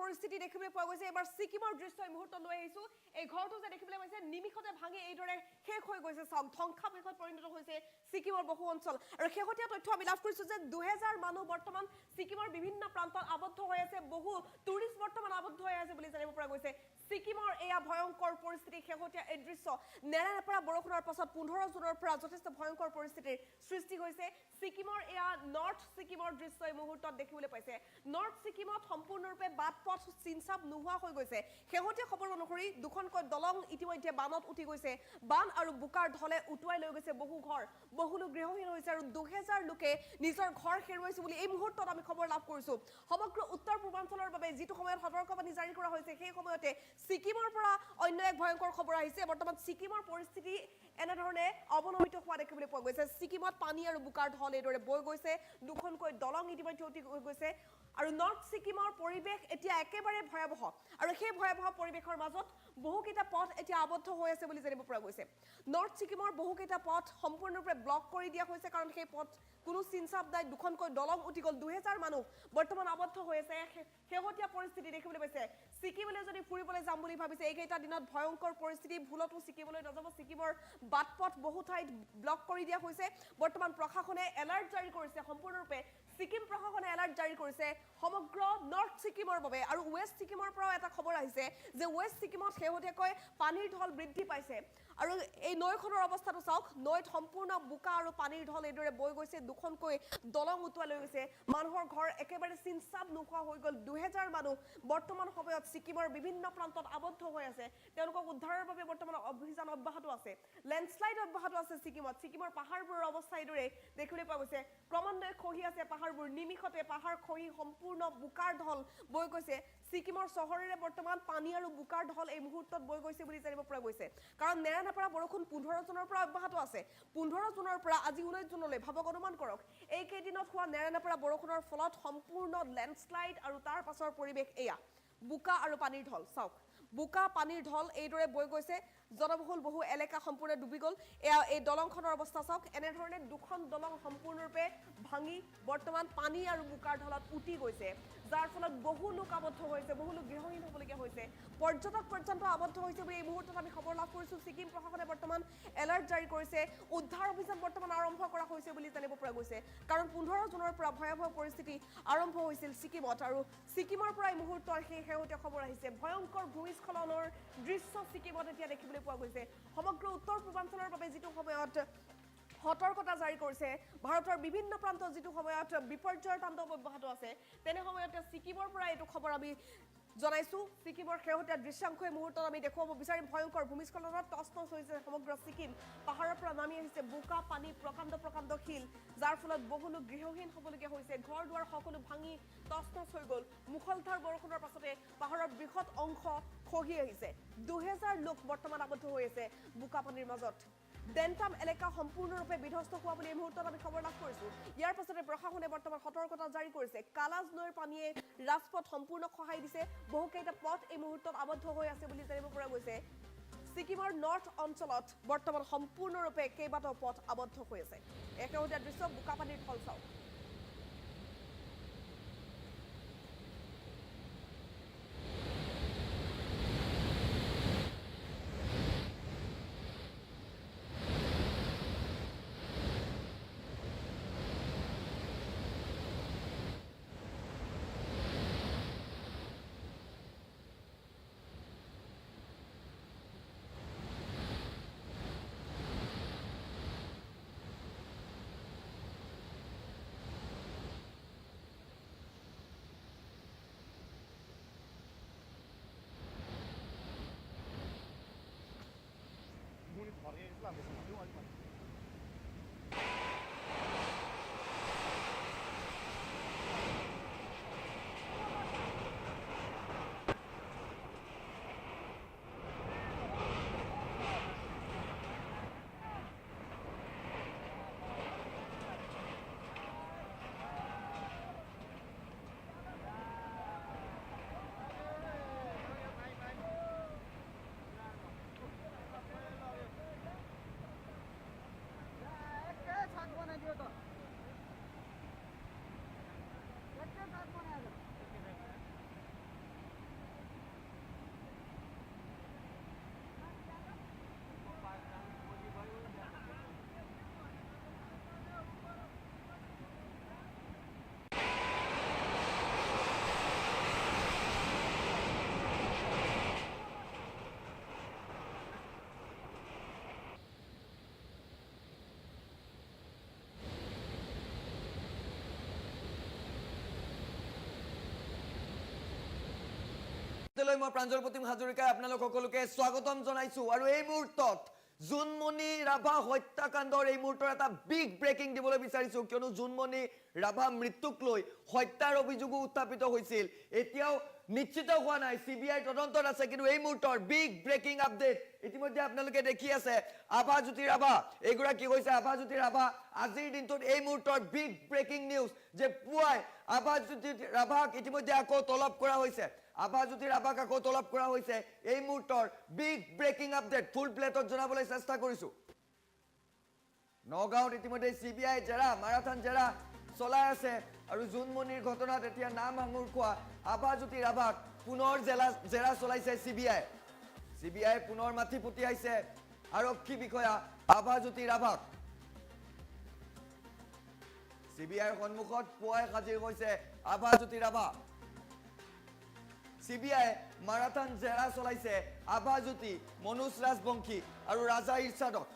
পৰিস্থিতি দেখিবলৈ পোৱা গৈছে এবাৰ সিকিমৰ দৃশ্য এই মুহূৰ্তত লৈ আহিছো এই ঘৰটো যে দেখিবলৈ পাইছে নিমিষতে ভাঙি এইদৰে শেষ হৈ গৈছে চাওক ধ্বংসাৱশেষত পৰিণত হৈছে সিকিমৰ বহু অঞ্চল আৰু শেহতীয়া তথ্য আমি লাভ কৰিছো যে 2000 মানুহ বৰ্তমান সিকিমৰ বিভিন্ন প্ৰান্তত আবদ্ধ হৈ আছে বহু টুৰিষ্ট বৰ্তমান আবদ্ধ হৈ আছে বুলি জানিব পৰা গৈছে সিকিমৰ এয়া ভয়ংকৰ পৰিস্থিতি শেহতীয়া এই দৃশ্য নেৰানেপেৰা বৰষুণৰ পাছত 15 জুনৰ পৰা যথেষ্ট ভয়ংকৰ পৰিস্থিতিৰ সৃষ্টি হৈছে সিকিমৰ এয়া নৰ্থ সিকিমৰ দৃশ্য এই মুহূৰ্তত দেখিবলৈ পাইছে নৰ্থ সিকিমত সম্পূৰ্ণৰূপে বাটপথ চিনচাপ নোহোৱা হৈ গৈছে শেহতীয়া খবৰ অনুসৰি দুখনকৈ দলং ইতিমধ্যে বানত উঠি গৈছে বান আৰু বুকাৰ ঢলে উটুৱাই লৈ গৈছে বহু ঘৰ বহুলো গৃহহীন হৈছে আৰু 2000 লোকে নিজৰ ঘৰ হেৰুৱাইছে বুলি এই মুহূৰ্তত আমি খবৰ লাভ কৰিছো সমগ্ৰ উত্তৰ পূৰ্বাঞ্চলৰ বাবে যিটো সময়ত সতৰ্কবাণী জাৰি কৰা হৈছে সেই সময়তে সিকিমৰ পৰা অন্য এক ভয়ংকৰ খবৰ আহিছে বৰ্তমান সিকিমৰ পৰিস্থিতি এনেধৰণে অৱনমিত হোৱা দেখিবলৈ পোৱা গৈছে সিকিমত পানী আৰু বুকাৰ ঢল এইদৰে বৈ গৈছে দুখনকৈ দলং ইতিমধ্যে উঠি গৈছে আৰু নৰ্থ সিকিমৰ পৰিৱেশ এতিয়া একেবাৰে ভয়াবহ আৰু সেই ভয়াবহ পৰিৱেশৰ মাজত বহুকেইটা পথ এতিয়া আবদ্ধ হৈ আছে বুলি জানিব পৰা গৈছে নৰ্থ সিকিমৰ বহুকেইটা পথ সম্পূৰ্ণৰূপে ব্লক কৰি দিয়া হৈছে কাৰণ সেই পথ কোনো চিনচাপ নাই দুখনকৈ দলং উঠি গ'ল 2000 মানুহ বৰ্তমান আবদ্ধ হৈ আছে শেহতীয়া পৰিস্থিতি দেখিবলৈ পাইছে সিকিমলৈ যদি ফুৰিবলৈ যাম বুলি ভাবিছে এইকেইটা দিনত ভয়ংকৰ পৰিস্থিতি ভুলতো সিকিমলৈ নাযাব সিকিমৰ বাটপথ বহু ঠাইত ব্লক কৰি দিয়া হৈছে বৰ্তমান প্ৰশাসনে এলাৰ্ট জাৰি কৰিছে সম্পূৰ্ণৰূপে সিকিম প্ৰশাসনে এলাৰ্ট জাৰি কৰিছে সমগ্ৰ নৰ্থ সিকিমৰ বাবে আৰু ৱেষ্ট সিকিমৰ পৰাও এটা খবৰ আহিছে যে ৱেষ্ট সিকিমত শেহতীয়াকৈ পানীৰ ঢল বৃদ্ধি পাইছে আৰু এই নৈখনৰ অৱস্থাটো চাওক নৈত সম্পূৰ্ণ বোকা আৰু পানীৰ ঢল এইদৰে বৈ গৈছে দুখনকৈ দলং উটুৱাই লৈ গৈছে মানুহৰ ঘৰ একেবাৰে চিনচাপ নোহোৱা হৈ গ'ল 2000 মানুহ বৰ্তমান সময়ত সিকিমৰ বিভিন্ন প্ৰান্তত আবদ্ধ হৈ আছে তেওঁলোকক উদ্ধাৰৰ বাবে বৰ্তমান অভিযান অব্যাহত আছে লেণ্ডশ্লাইড অব্যাহত আছে সিকিমৰ পাহাৰবোৰৰ অৱস্থা এইদৰে দেখিবলৈ পোৱা গৈছে ক্ৰমান্বয়ে খহি আছে পাহাৰবোৰ নিমিষতে পাহাৰ খহি সম্পূৰ্ণ বোকাৰ ঢল বৈ গৈছে সিকিমৰ চহৰেৰে বৰ্তমান পানী আৰু বোকাৰ ঢল এই মুহূৰ্তত বৈ গৈছে বুলি জানিব পৰা গৈছে কাৰণ নেৰানেপেৰা বৰষুণ 15 জুনৰ পৰা অব্যাহত আছে 15 জুনৰ পৰা আজি 19 জুনলৈ ভাবক অনুমান কৰক এই কেইদিনত হোৱা নেৰানেপেৰা বৰষুণৰ ফলত সম্পূৰ্ণ লেণ্ডশ্লাইড আৰু তাৰ পাছৰ পৰিৱেশ এয়া বোকা আৰু পানীৰ ঢল চাওক বোকা পানীৰ ঢল এইদৰে বৈ গৈছে জনবহুল বহু এলেকা সম্পূৰ্ণ ডুবি গ'ল এয়া এই দলংখনৰ অৱস্থা চাওক এনেধৰণে দুখন দলং সম্পূৰ্ণৰূপে ভাঙি বৰ্তমান পানী আৰু বোকাৰ ঢলত উটি গৈছে যাৰ ফলত বহু লোক আবদ্ধ হৈছে বহু লোক গৃহহীন হ'বলগীয়া হৈছে পৰ্যটক পৰ্যন্ত আবদ্ধ হৈছে বুলি এই মুহূৰ্তত আমি খবৰ লাভ কৰিছোঁ সিকিম প্ৰশাসনে বৰ্তমান এলাৰ্ট জাৰি কৰিছে উদ্ধাৰ অভিযান বৰ্তমান আৰম্ভ কৰা হৈছে বুলি জানিব পৰা গৈছে কাৰণ 15 জুনৰ পৰা ভয়াবহ পৰিস্থিতি আৰম্ভ হৈছিল সিকিমত আৰু সিকিমৰ পৰা এই মুহূৰ্তৰ সেই শেহতীয়া খবৰ আহিছে ভয়ংকৰ ভূমিস্খলনৰ দৃশ্য সিকিমত এতিয়া দেখিবলৈ পোৱা গৈছে সমগ্ৰ উত্তৰ পূৰ্বাঞ্চলৰ বাবে যিটো সময়ত সতৰ্কতা জাৰি কৰিছে ভাৰতৰ বিভিন্ন প্ৰান্তত যিটো সময়ত বিপৰ্যয়ৰ তাণ্ডৱ অব্যাহত আছে তেনে সময়তে সিকিমৰ পৰা এইটো খবৰ আমি জনাইছো সিকিমৰ শেহতীয়া দৃশ্যাংশ এই মুহূৰ্তত আমি দেখুৱাব বিচাৰিম ভয়ংকৰ ভূমিস্খলনত তছনছ হৈছে সমগ্ৰ সিকিম পাহাৰৰ পৰা নামি আহিছে বোকা পানী প্ৰকাণ্ড শিল যাৰ ফলত বহু লোক গৃহহীন হ'বলগীয়া হৈছে ঘৰ দুৱাৰ সকলো ভাঙি তছনছ হৈ গ'ল মুখলধাৰ বৰষুণৰ পাছতে পাহাৰৰ বৃহৎ অংশ খহি আহিছে 2000 লোক বৰ্তমান আবদ্ধ হৈ আছে বোকা পানীৰ মাজত ডেণ্টাম এলেকা সম্পূৰ্ণৰূপে বিধ্বস্ত হোৱা বুলি এই মুহূৰ্তত আমি খবৰ লাভ কৰিছোঁ ইয়াৰ পাছতে প্ৰশাসনে বৰ্তমান সতৰ্কতা জাৰি কৰিছে কালাজ নৈৰ পানীয়ে ৰাজপথ সম্পূৰ্ণ খহাই দিছে বহুকেইটা পথ এই মুহূৰ্তত আবদ্ধ হৈ আছে বুলি জানিব পৰা গৈছে ছিকিমৰ নৰ্থ অঞ্চলত বৰ্তমান সম্পূৰ্ণৰূপে কেইবাটাও পথ আবদ্ধ হৈ আছে একেহতীয়া দৃশ্য বোকাপানীৰ ফল চাওক মই প্ৰাঞ্জল প্ৰতিম হাজৰিকাই আপোনালোক সকলোকে স্বাগতম জনাইছো আৰু এই মুহূৰ্তত জুনমণি ৰাভা হত্যাকাণ্ডৰ এই মুহূৰ্তৰ এটা বিগ ব্ৰেকিং দিবলৈ বিচাৰিছো কিয়নো জুনমণি ৰাভা মৃত্যুক লৈ হত্যাৰ অভিযোগো উত্থাপিত হৈছিল এতিয়াও নিশ্চিত হোৱা নাই সিবিআই তদন্তত আছে কিন্তু এই মুহূৰ্তৰ বিগ ব্ৰেকিং আপডেট ইতিমধ্যে আপোনালোকে দেখি আছে আভাজ্যোতি ৰাভা এগৰাকী হৈছে আভাজ্যোতি ৰাভা আজিৰ দিনটোত এই মুহূৰ্তৰ বিগ ব্ৰেকিং নিউজ যে পুৱাই আভাজ্যোতি ৰাভাক ইতিমধ্যে আকৌ তলব কৰা হৈছে আভাজ্যোতি ৰাভাক আকৌ তলব কৰা হৈছে এই মুহূৰ্তৰ বিগ ব্ৰেকিং আপডেট ফুল প্লেটত জনাবলৈ চেষ্টা কৰিছো নগাঁৱত ইতিমধ্যে সিবিআই জেৰা মাৰাথান জেৰা চলাই আছে আৰু জুনমণিৰ ঘটনাত এতিয়া নাম আঙুৰ খোৱা আভাজ্যোতি ৰাভাক পুনৰ জেৰা চলাইছে সিবিআই পুনৰ মাথি পঠিয়াইছে আৰক্ষী বিষয়া আভাজ্যোতি ৰাভাক সিবিআইৰ সন্মুখত পুৱাই হাজিৰ হৈছে আভাজ্যোতি ৰাভা সিবিআই মাৰাথান জেৰা চলাইছে আভাজ্যোতি মনোজ ৰাজবংশী আৰু ৰাজা ইৰছাদক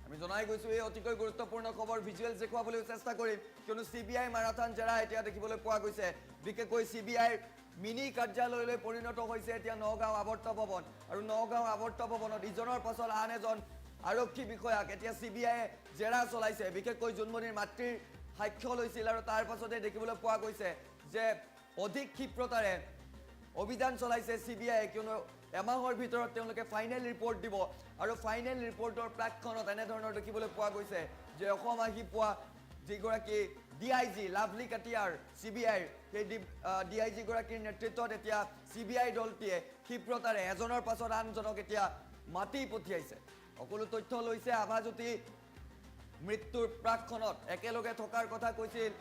আমি জনাই গৈছো এই অতিকৈ গুৰুত্বপূৰ্ণ খবৰ ভিজুৱেল দেখুৱাবলৈ চেষ্টা কৰিম কিয়নো সিবিআই মাৰাথান জেৰা এতিয়া দেখিবলৈ পোৱা গৈছে বিশেষকৈ সিবিআইৰ মিনি কাৰ্যালয়লৈ পৰিণত হৈছে এতিয়া নগাঁও আৱৰ্ত ভৱন আৰু নগাঁও আৱৰ্ত ভৱনত ইজনৰ পাছত আন এজন আৰক্ষী বিষয়াক এতিয়া সিবিআইয়ে জেৰা চলাইছে বিশেষকৈ জুনমণিৰ মাতৃৰ সাক্ষ্য লৈছিল আৰু তাৰ পাছতে দেখিবলৈ পোৱা গৈছে যে অধিক ক্ষিপ্ৰতাৰে অভিযান চলাইছে সিবিআই কিয়নো এমাহৰ ভিতৰত তেওঁলোকে ফাইনেল ৰিপৰ্ট দিব আৰু ফাইনেল ৰিপৰ্টৰ প্ৰাক্ষণত এনেধৰণৰ দেখিবলৈ পোৱা গৈছে যে অসম আহি পোৱা যিগৰাকী ডিআইজি লাভলি কাটিয়াৰ সিবিআইৰ সেই ডিআইজি গৰাকীৰ নেতৃত্বত এতিয়া সিবিআই দলটিয়ে ক্ষিপ্ৰতাৰে এজনৰ পাছত আনজনক এতিয়া মাতি পঠিয়াইছে সকলো তথ্য লৈছে আভাজ্যোতি মৃত্যুৰ প্ৰাক্ষণত একেলগে থকাৰ কথা কৈছিল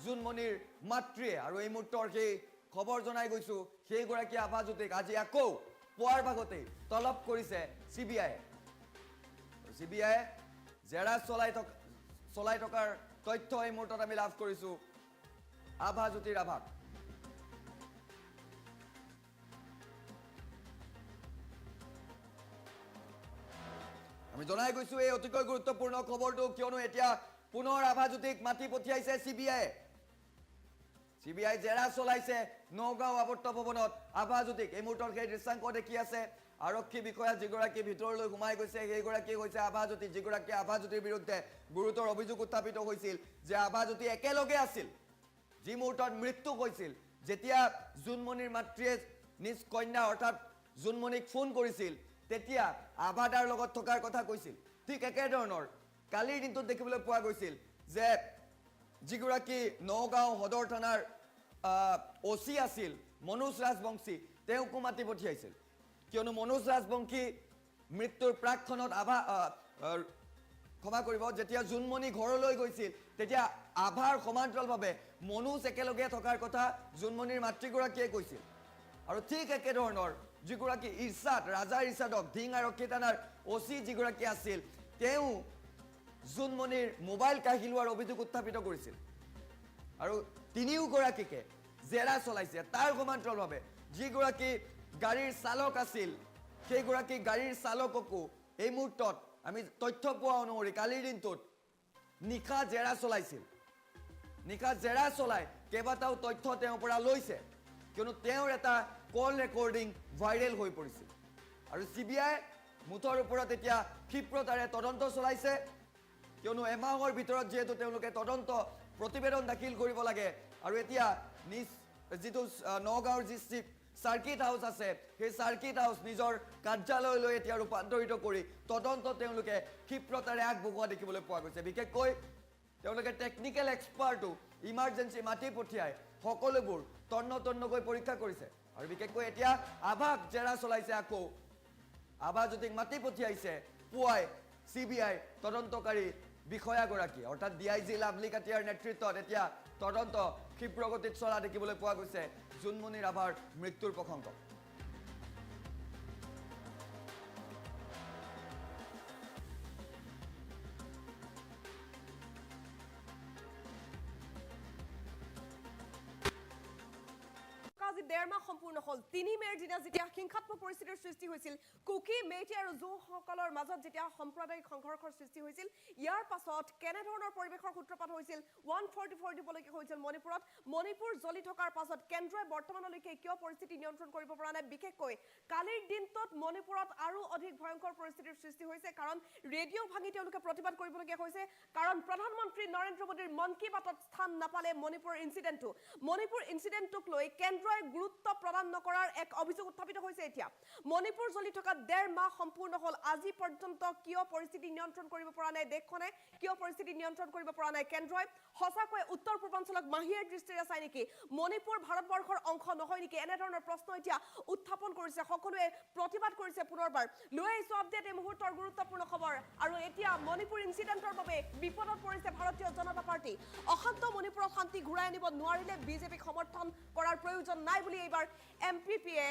জুনমণিৰ মাতৃয়ে আৰু এই মুহূৰ্তৰ সেই খবৰ জনাই গৈছো সেইগৰাকী আভাজ্যোতিক আজি আকৌ পুৱাৰ ভাগতেই তলব কৰিছে সিবিআইয়ে জেৰা চলাই থকাৰ তথ্য এই মুহূৰ্তত আমি লাভ কৰিছো আভাজ্যোতি ৰাভাক আমি জনাই গৈছো এই অতিকৈ গুৰুত্বপূৰ্ণ খবৰটো কিয়নো এতিয়া পুনৰ আভাজ্যোতিক মাতি পঠিয়াইছে সিবিআই জেৰা চলাইছে নগাঁও আৱৰ্ত ভৱনত আভাজ্যোতিক এই মুহূৰ্তৰ সেই দৃশ্যাংক দেখি আছে আৰক্ষী বিষয়া যিগৰাকী ভিতৰলৈ সোমাই গৈছে সেইগৰাকী হৈছে আভাজ্যোতি যিগৰাকী আভাজ্যোতিৰ বিৰুদ্ধে গুৰুতৰ অভিযোগ উত্থাপিত হৈছিল যে আভাজ্যোতি একেলগে আছিল যি মুহূৰ্তত মৃত্যু হৈছিল যেতিয়া জুনমণিৰ মাতৃয়ে নিজ কন্যা অৰ্থাৎ জুনমণিক ফোন কৰিছিল তেতিয়া আভাদাৰ লগত থকাৰ কথা কৈছিল ঠিক একেধৰণৰ কালিৰ দিনটোত দেখিবলৈ পোৱা গৈছিল যে যিগৰাকী নগাঁও সদৰ থানাৰ ওচি আছিল মনোজ ৰাজবংশী তেওঁকো মাতি পঠিয়াইছিল কিয়নো মনোজ ৰাজবংশী মৃত্যুৰ প্ৰাকখনত ক্ষমা কৰিব যেতিয়া জুনমণি ঘৰলৈ গৈছিল তেতিয়া আভাৰ সমান্তৰালভাৱে মনোজ একেলগে থকাৰ কথা জুনমণিৰ মাতৃগৰাকীয়ে কৈছিল আৰু ঠিক একেধৰণৰ যিগৰাকী ইৰছাদ ৰাজা ইৰছাদক ধিং আৰক্ষী থানাৰ ওচি যিগৰাকী আছিল তেওঁ জুনমণিৰ মোবাইল কাঢ়ি লোৱাৰ অভিযোগ উত্থাপিত কৰিছিল আৰু তিনিওগৰাকীকে জেৰা চলাইছে তাৰ সমান্তৰালভাৱে যিগৰাকী গাড়ীৰ চালক আছিল সেইগৰাকী গাড়ীৰ চালককো এই মুহূৰ্তত আমি তথ্য পোৱা অনুসৰি কালিৰ দিনটোত নিশা জেৰা চলাইছিল নিশা জেৰা চলাই কেইবাটাও তথ্য তেওঁৰ পৰা লৈছে কিয়নো তেওঁৰ এটা কল ৰেকৰ্ডিং ভাইৰেল হৈ পৰিছিল আৰু CBI মুঠৰ ওপৰত এতিয়া ক্ষিপ্ৰতাৰে তদন্ত চলাইছে কিয়নো এমাহৰ ভিতৰত যেহেতু তেওঁলোকে তদন্ত প্ৰতিবেদন দাখিল কৰিব লাগে আৰু এতিয়া নিজ যিটো নগাঁৱৰ যি সাৰ্কিট হাউস আছে সেই সাৰ্কিট হাউস নিজৰ কাৰ্যালয়লৈ এতিয়া ৰূপান্তৰিত কৰি তদন্ত তেওঁলোকে ক্ষিপ্ৰতাৰে আগবঢ়োৱা দেখিবলৈ পোৱা গৈছে বিশেষকৈ তেওঁলোকে টেকনিক্যাল এক্সপাৰ্টো ইমাৰ্জেন্সি মাতি পঠিয়াই সকলোবোৰ তন্নতন্নকৈ পৰীক্ষা কৰিছে আৰু বিশেষকৈ এতিয়া আভাক জেৰা চলাইছে আকৌ আভা জ্যোতিক মাতি পঠিয়াইছে পুৱাই CBI তদন্তকাৰী বিষয়াগৰাকী অৰ্থাৎ DIG লাভলী কাটিয়াৰ নেতৃত্বত এতিয়া তদন্ত ক্ষিপ্ৰগতিত চলা দেখিবলৈ পোৱা গৈছে জুনমণি ৰাভাৰ মৃত্যুৰ প্ৰসংগ আজি 1.5 মাহ সম্পূৰ্ণ হ'ল 3 মে'ৰ দিনা যেতিয়া হিংসাত্মক পৰিস্থিতিৰ সৃষ্টি হৈছিল কুকি মেইটি আৰু জোসকলৰ মাজত যেতিয়া সাম্প্ৰদায়িক সংঘৰ্ষৰ সৃষ্টি হৈছিল ইয়াৰ পাছত কেনে ধৰণৰ পৰিৱেশৰ সূত্ৰপাত হৈছিল 144 দিবলৈকে হৈছিল মণিপুৰ জ্বলি থকাৰ পাছত কেন্দ্ৰই বৰ্তমানলৈকে কিয় পৰিস্থিতি নিয়ন্ত্ৰণ কৰিব পৰা নাই বিশেষকৈ কালিৰ দিনটোত মণিপুৰত আৰু অধিক ভয়ংকৰ পৰিস্থিতিৰ সৃষ্টি হৈছে কাৰণ ৰেডিঅ' ভাঙি তেওঁলোকে প্ৰতিবাদ কৰিবলগীয়া হৈছে কাৰণ প্ৰধানমন্ত্ৰী নৰেন্দ্ৰ মোদীৰ মন কী বাতত স্থান নাপালে মণিপুৰ ইনসিডেন্টটোক লৈ কেন্দ্ৰই গুৰুত্ব প্ৰদান নকৰাৰ এক অভিযোগ উত্থাপিত হৈছে এতিয়া মণিপুৰ জ্বলি থকা 1.5 মাহ সম্পূৰ্ণ হ'ল আজি পৰ্যন্ত কিয় পৰিস্থিতি নিয়ন্ত্ৰণ কৰিব পৰা নাই দেশখনে কিয় পৰিস্থিতি নিয়ন্ত্ৰণ কৰিব পৰা নাই কেন্দ্ৰই হসাকৈ উত্তৰ পূৰ্বাঞ্চলক মাহিৰ দৃষ্টিৰে চাই নেকি মণিপুৰ ভাৰতবৰ্ষৰ অংশ নহয় নেকি এনে ধৰণৰ প্ৰশ্ন এতিয়া উত্থাপন কৰিছে সকলোৱে প্ৰতিবাদ কৰিছে পুনৰবাৰ লৈ আহিছো আপডেট এই মুহূৰ্তৰ গুৰুত্বপূৰ্ণ খবৰ আৰু এতিয়া মণিপুৰ ইনসিডেন্টৰ বাবে বিপদত পৰিছে ভাৰতীয় জনতা পাৰ্টি অশান্ত মণিপুৰত শান্তি ঘূৰাই আনিব নোৱাৰিলে বিজেপিক সমৰ্থন কৰাৰ প্ৰয়োজন নাই বুলি এইবাৰ এমপিপিয়ে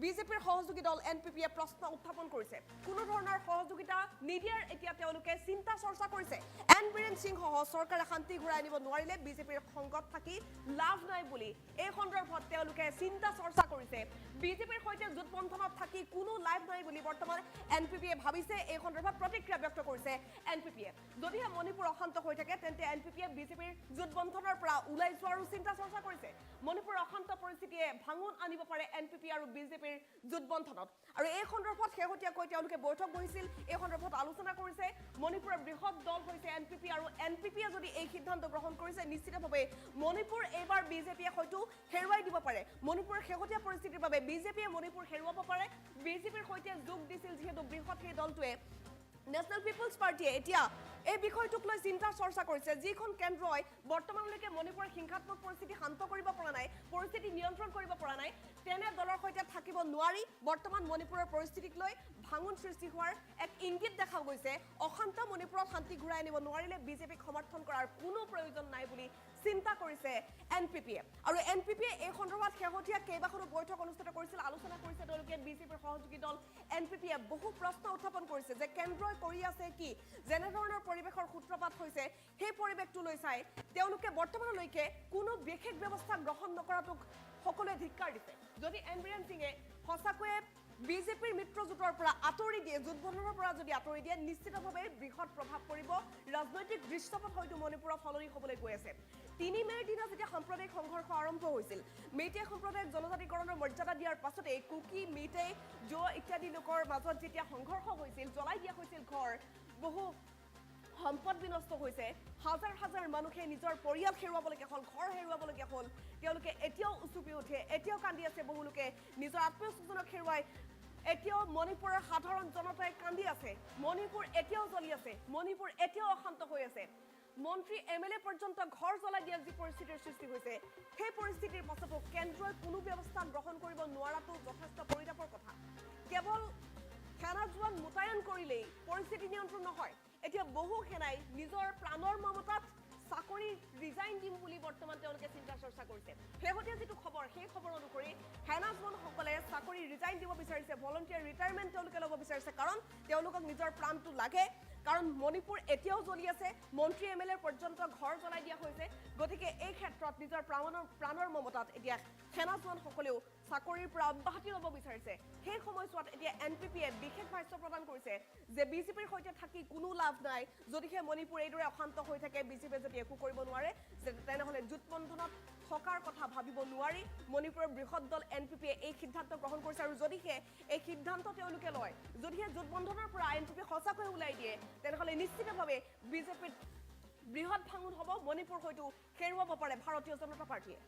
বিজেপিৰ সহযোগী দল এনপিপিয়ে প্ৰশ্ন উত্থাপন কৰিছে কোনো ধৰণৰ সহযোগিতা নিদিয়াৰ এতিয়া তেওঁলোকে চিন্তা চৰ্চা কৰিছে এন বীৰেন সিং সহ চৰকাৰে শান্তি ঘূৰাই আনিব নোৱাৰিলে বিজেপিৰ সংগত থাকি লাভ নাই বুলি এই সন্দৰ্ভত তেওঁলোকে চিন্তা চৰ্চা কৰিছে বিজেপিৰ সৈতে জোটবন্ধনত থাকি কোনো লাভ নাই বুলি বৰ্তমান এনপিপিয়ে ভাবিছে এই সন্দৰ্ভত প্ৰতিক্ৰিয়া ব্যক্ত কৰিছে এনপিপিয়ে যদিহে মণিপুৰ অশান্ত হৈ থাকে তেন্তে এনপিপিয়ে বিজেপিৰ জোটবন্ধনৰ পৰা ওলাই যোৱাৰো চিন্তা চৰ্চা কৰিছে মণিপুৰ অশান্ত পৰিস্থিতিয়ে ভাঙন আনিব পাৰে এনপিপি আৰু বিজেপিৰ জোটবন্ধনত আৰু এই সন্দৰ্ভত শেহতীয়াকৈ তেওঁলোকে বৈঠক বহিছিল এই সন্দৰ্ভত আলোচনা কৰিছে মণিপুৰৰ বৃহৎ দল হৈছে এনপিপি আৰু এনপিপিয়ে যদি এই সিদ্ধান্ত গ্ৰহণ কৰিছে নিশ্চিতভাৱে মণিপুৰ এইবাৰ বিজেপিয়ে হয়তো হেৰুৱাই দিব পাৰে মণিপুৰৰ শেহতীয়া পৰিস্থিতিৰ বাবে বিজেপিয়ে মণিপুৰ হেৰুৱাব পাৰে বিজেপিৰ সৈতে যোগ দিছিল যিহেতু বৃহৎ সেই দলটোৱে নেশনাল পিপলছ পাৰ্টিয়ে এতিয়া এই বিষয়টোক লৈ চিন্তা চৰ্চা কৰিছে যিখন কেন্দ্ৰই বৰ্তমানলৈকে মণিপুৰৰ হিংসাত্মক পৰিস্থিতি শান্ত কৰিব পৰা নাই পৰিস্থিতি নিয়ন্ত্ৰণ কৰিব পৰা নাই তেনে দলৰ সৈতে থাকিব নোৱাৰি বৰ্তমান মণিপুৰৰ পৰিস্থিতিক লৈ ভাঙন সৃষ্টি হোৱাৰ এক ইংগিত দেখা গৈছে অশান্ত মণিপুৰত শান্তি ঘূৰাই আনিব নোৱাৰিলে বিজেপিক সমৰ্থন কৰাৰ কোনো প্ৰয়োজন নাই বুলি চিন্তা কৰিছে এনপিপিয়ে আৰু এনপিপিয়ে এই সন্দৰ্ভত শেহতীয়া কেইবাখনো বৈঠক অনুষ্ঠিত কৰিছিল আলোচনা কৰিছে তেওঁলোকে বিজেপিৰ সহযোগী দল এনপিপিয়ে বহু প্ৰশ্ন উত্থাপন কৰিছে যে কেন্দ্ৰই কৰি আছে কি যেনে ধৰণৰ পৰিৱেশৰ সূত্ৰপাত হৈছে সেই পৰিৱেশটো লৈ চাই তেওঁলোকে বৰ্তমানলৈকে কোনো বিশেষ ব্যৱস্থা গ্ৰহণ নকৰাটোক সকলোৱে ধিক্কাৰ দিছে যদি এন বীৰেন সিঙে সঁচাকৈয়ে বিজেপিৰ মিত্ৰজোঁটৰ পৰা আঁতৰি দিয়ে জোটবন্ধনৰ পৰা যদি আঁতৰি দিয়ে নিশ্চিতভাৱে বৃহৎ প্ৰভাৱ পৰিব ৰাজনৈতিক দৃশ্যপট হয়তো মণিপুৰত সলনি হ'বলৈ গৈ আছে 3 মে'ৰ দিনা যেতিয়া সাম্প্ৰদায়িক সংঘৰ্ষ আৰম্ভ হৈছিল মেইটেই সম্প্ৰদায়ক জনজাতিকৰণৰ মৰ্যাদা দিয়াৰ পাছতে কুকি মেইটেই জো ইত্যাদি লোকৰ মাজত যেতিয়া সংঘৰ্ষ হৈছিল জ্বলাই দিয়া হৈছিল ঘৰ বহু সম্পদ বিনষ্ট হৈছে হাজাৰ হাজাৰ মানুহে নিজৰ পৰিয়াল হেৰুৱাবলগীয়া হ'ল ঘৰ হেৰুৱাবলগীয়া হ'ল তেওঁলোকে এতিয়াও উচুপি উঠে এতিয়াও কান্দি আছে বহু লোকে নিজৰ আত্মীয়স্বজনক হেৰুৱাই এতিয়াও মণিপুৰৰ সাধাৰণ জনতাই কান্দি আছে মণিপুৰ এতিয়াও জ্বলি আছে মণিপুৰ এতিয়াও অশান্ত হৈ আছে মন্ত্ৰী এমএলএ পৰ্যন্ত ঘৰ জ্বলাই দিয়া যি পৰিস্থিতিৰ সৃষ্টি হৈছে সেই পৰিস্থিতি পৰিস্থিতিৰ পাছতো কেন্দ্ৰই কোনো ব্যৱস্থা গ্ৰহণ কৰিব নোৱাৰাটো যথেষ্ট পৰিতাপৰ কথা কেৱল সেনা জোৱান মোতায়েন কৰিলেই পৰিস্থিতি নিয়ন্ত্ৰণ নহয় এতিয়া বহু সেনাই নিজৰ প্ৰাণৰ মমতাত চাকৰি ৰিজাইন দিম বুলি বৰ্তমান তেওঁলোকে চিন্তা চৰ্চা কৰিছে শেহতীয়া যিটো খবৰ সেই খবৰ অনুসৰি সেনা জোৱানসকলে চাকৰি ৰিজাইন দিব বিচাৰিছে ভলণ্টিয়াৰ ৰিটায়াৰমেণ্ট তেওঁলোকে ল'ব বিচাৰিছে কাৰণ তেওঁলোকক নিজৰ প্ৰাণটো লাগে কাৰণ মণিপুৰ এতিয়াও জ্বলি আছে মন্ত্ৰী এমএলএ পৰ্যন্ত ঘৰ জ্বলাই দিয়া হৈছে গতিকে এই ক্ষেত্ৰত নিজৰ প্ৰাণৰ মমতাত এতিয়া সেনা জোৱানসকলেও চাকৰিৰ পৰা অব্যাহতি ল'ব বিচাৰিছে সেই সময়ছোৱাত এতিয়া এনপিপিয়ে বিশেষ ভাষ্য প্ৰদান কৰিছে যে বিজেপিৰ সৈতে থাকি কোনো লাভ নাই যদিহে মণিপুৰ এইদৰে অশান্ত হৈ থাকে বিজেপিয়ে যদি একো কৰিব নোৱাৰে তেনেহ'লে জোটবন্ধনত থকাৰ কথা ভাবিব নোৱাৰি মণিপুৰৰ বৃহৎ দল এনপিপিয়ে এই সিদ্ধান্ত গ্ৰহণ কৰিছে আৰু যদিহে এই সিদ্ধান্ত তেওঁলোকে লয় যদিহে জোটবন্ধনৰ পৰা এনপিপি সঁচাকৈ ওলাই দিয়ে তেনেহ'লে নিশ্চিতভাৱে বিজেপিত বৃহৎ ভাঙোন হ'ব মণিপুৰ হয়তো হেৰুৱাব পাৰে ভাৰতীয় জনতা পাৰ্টীয়ে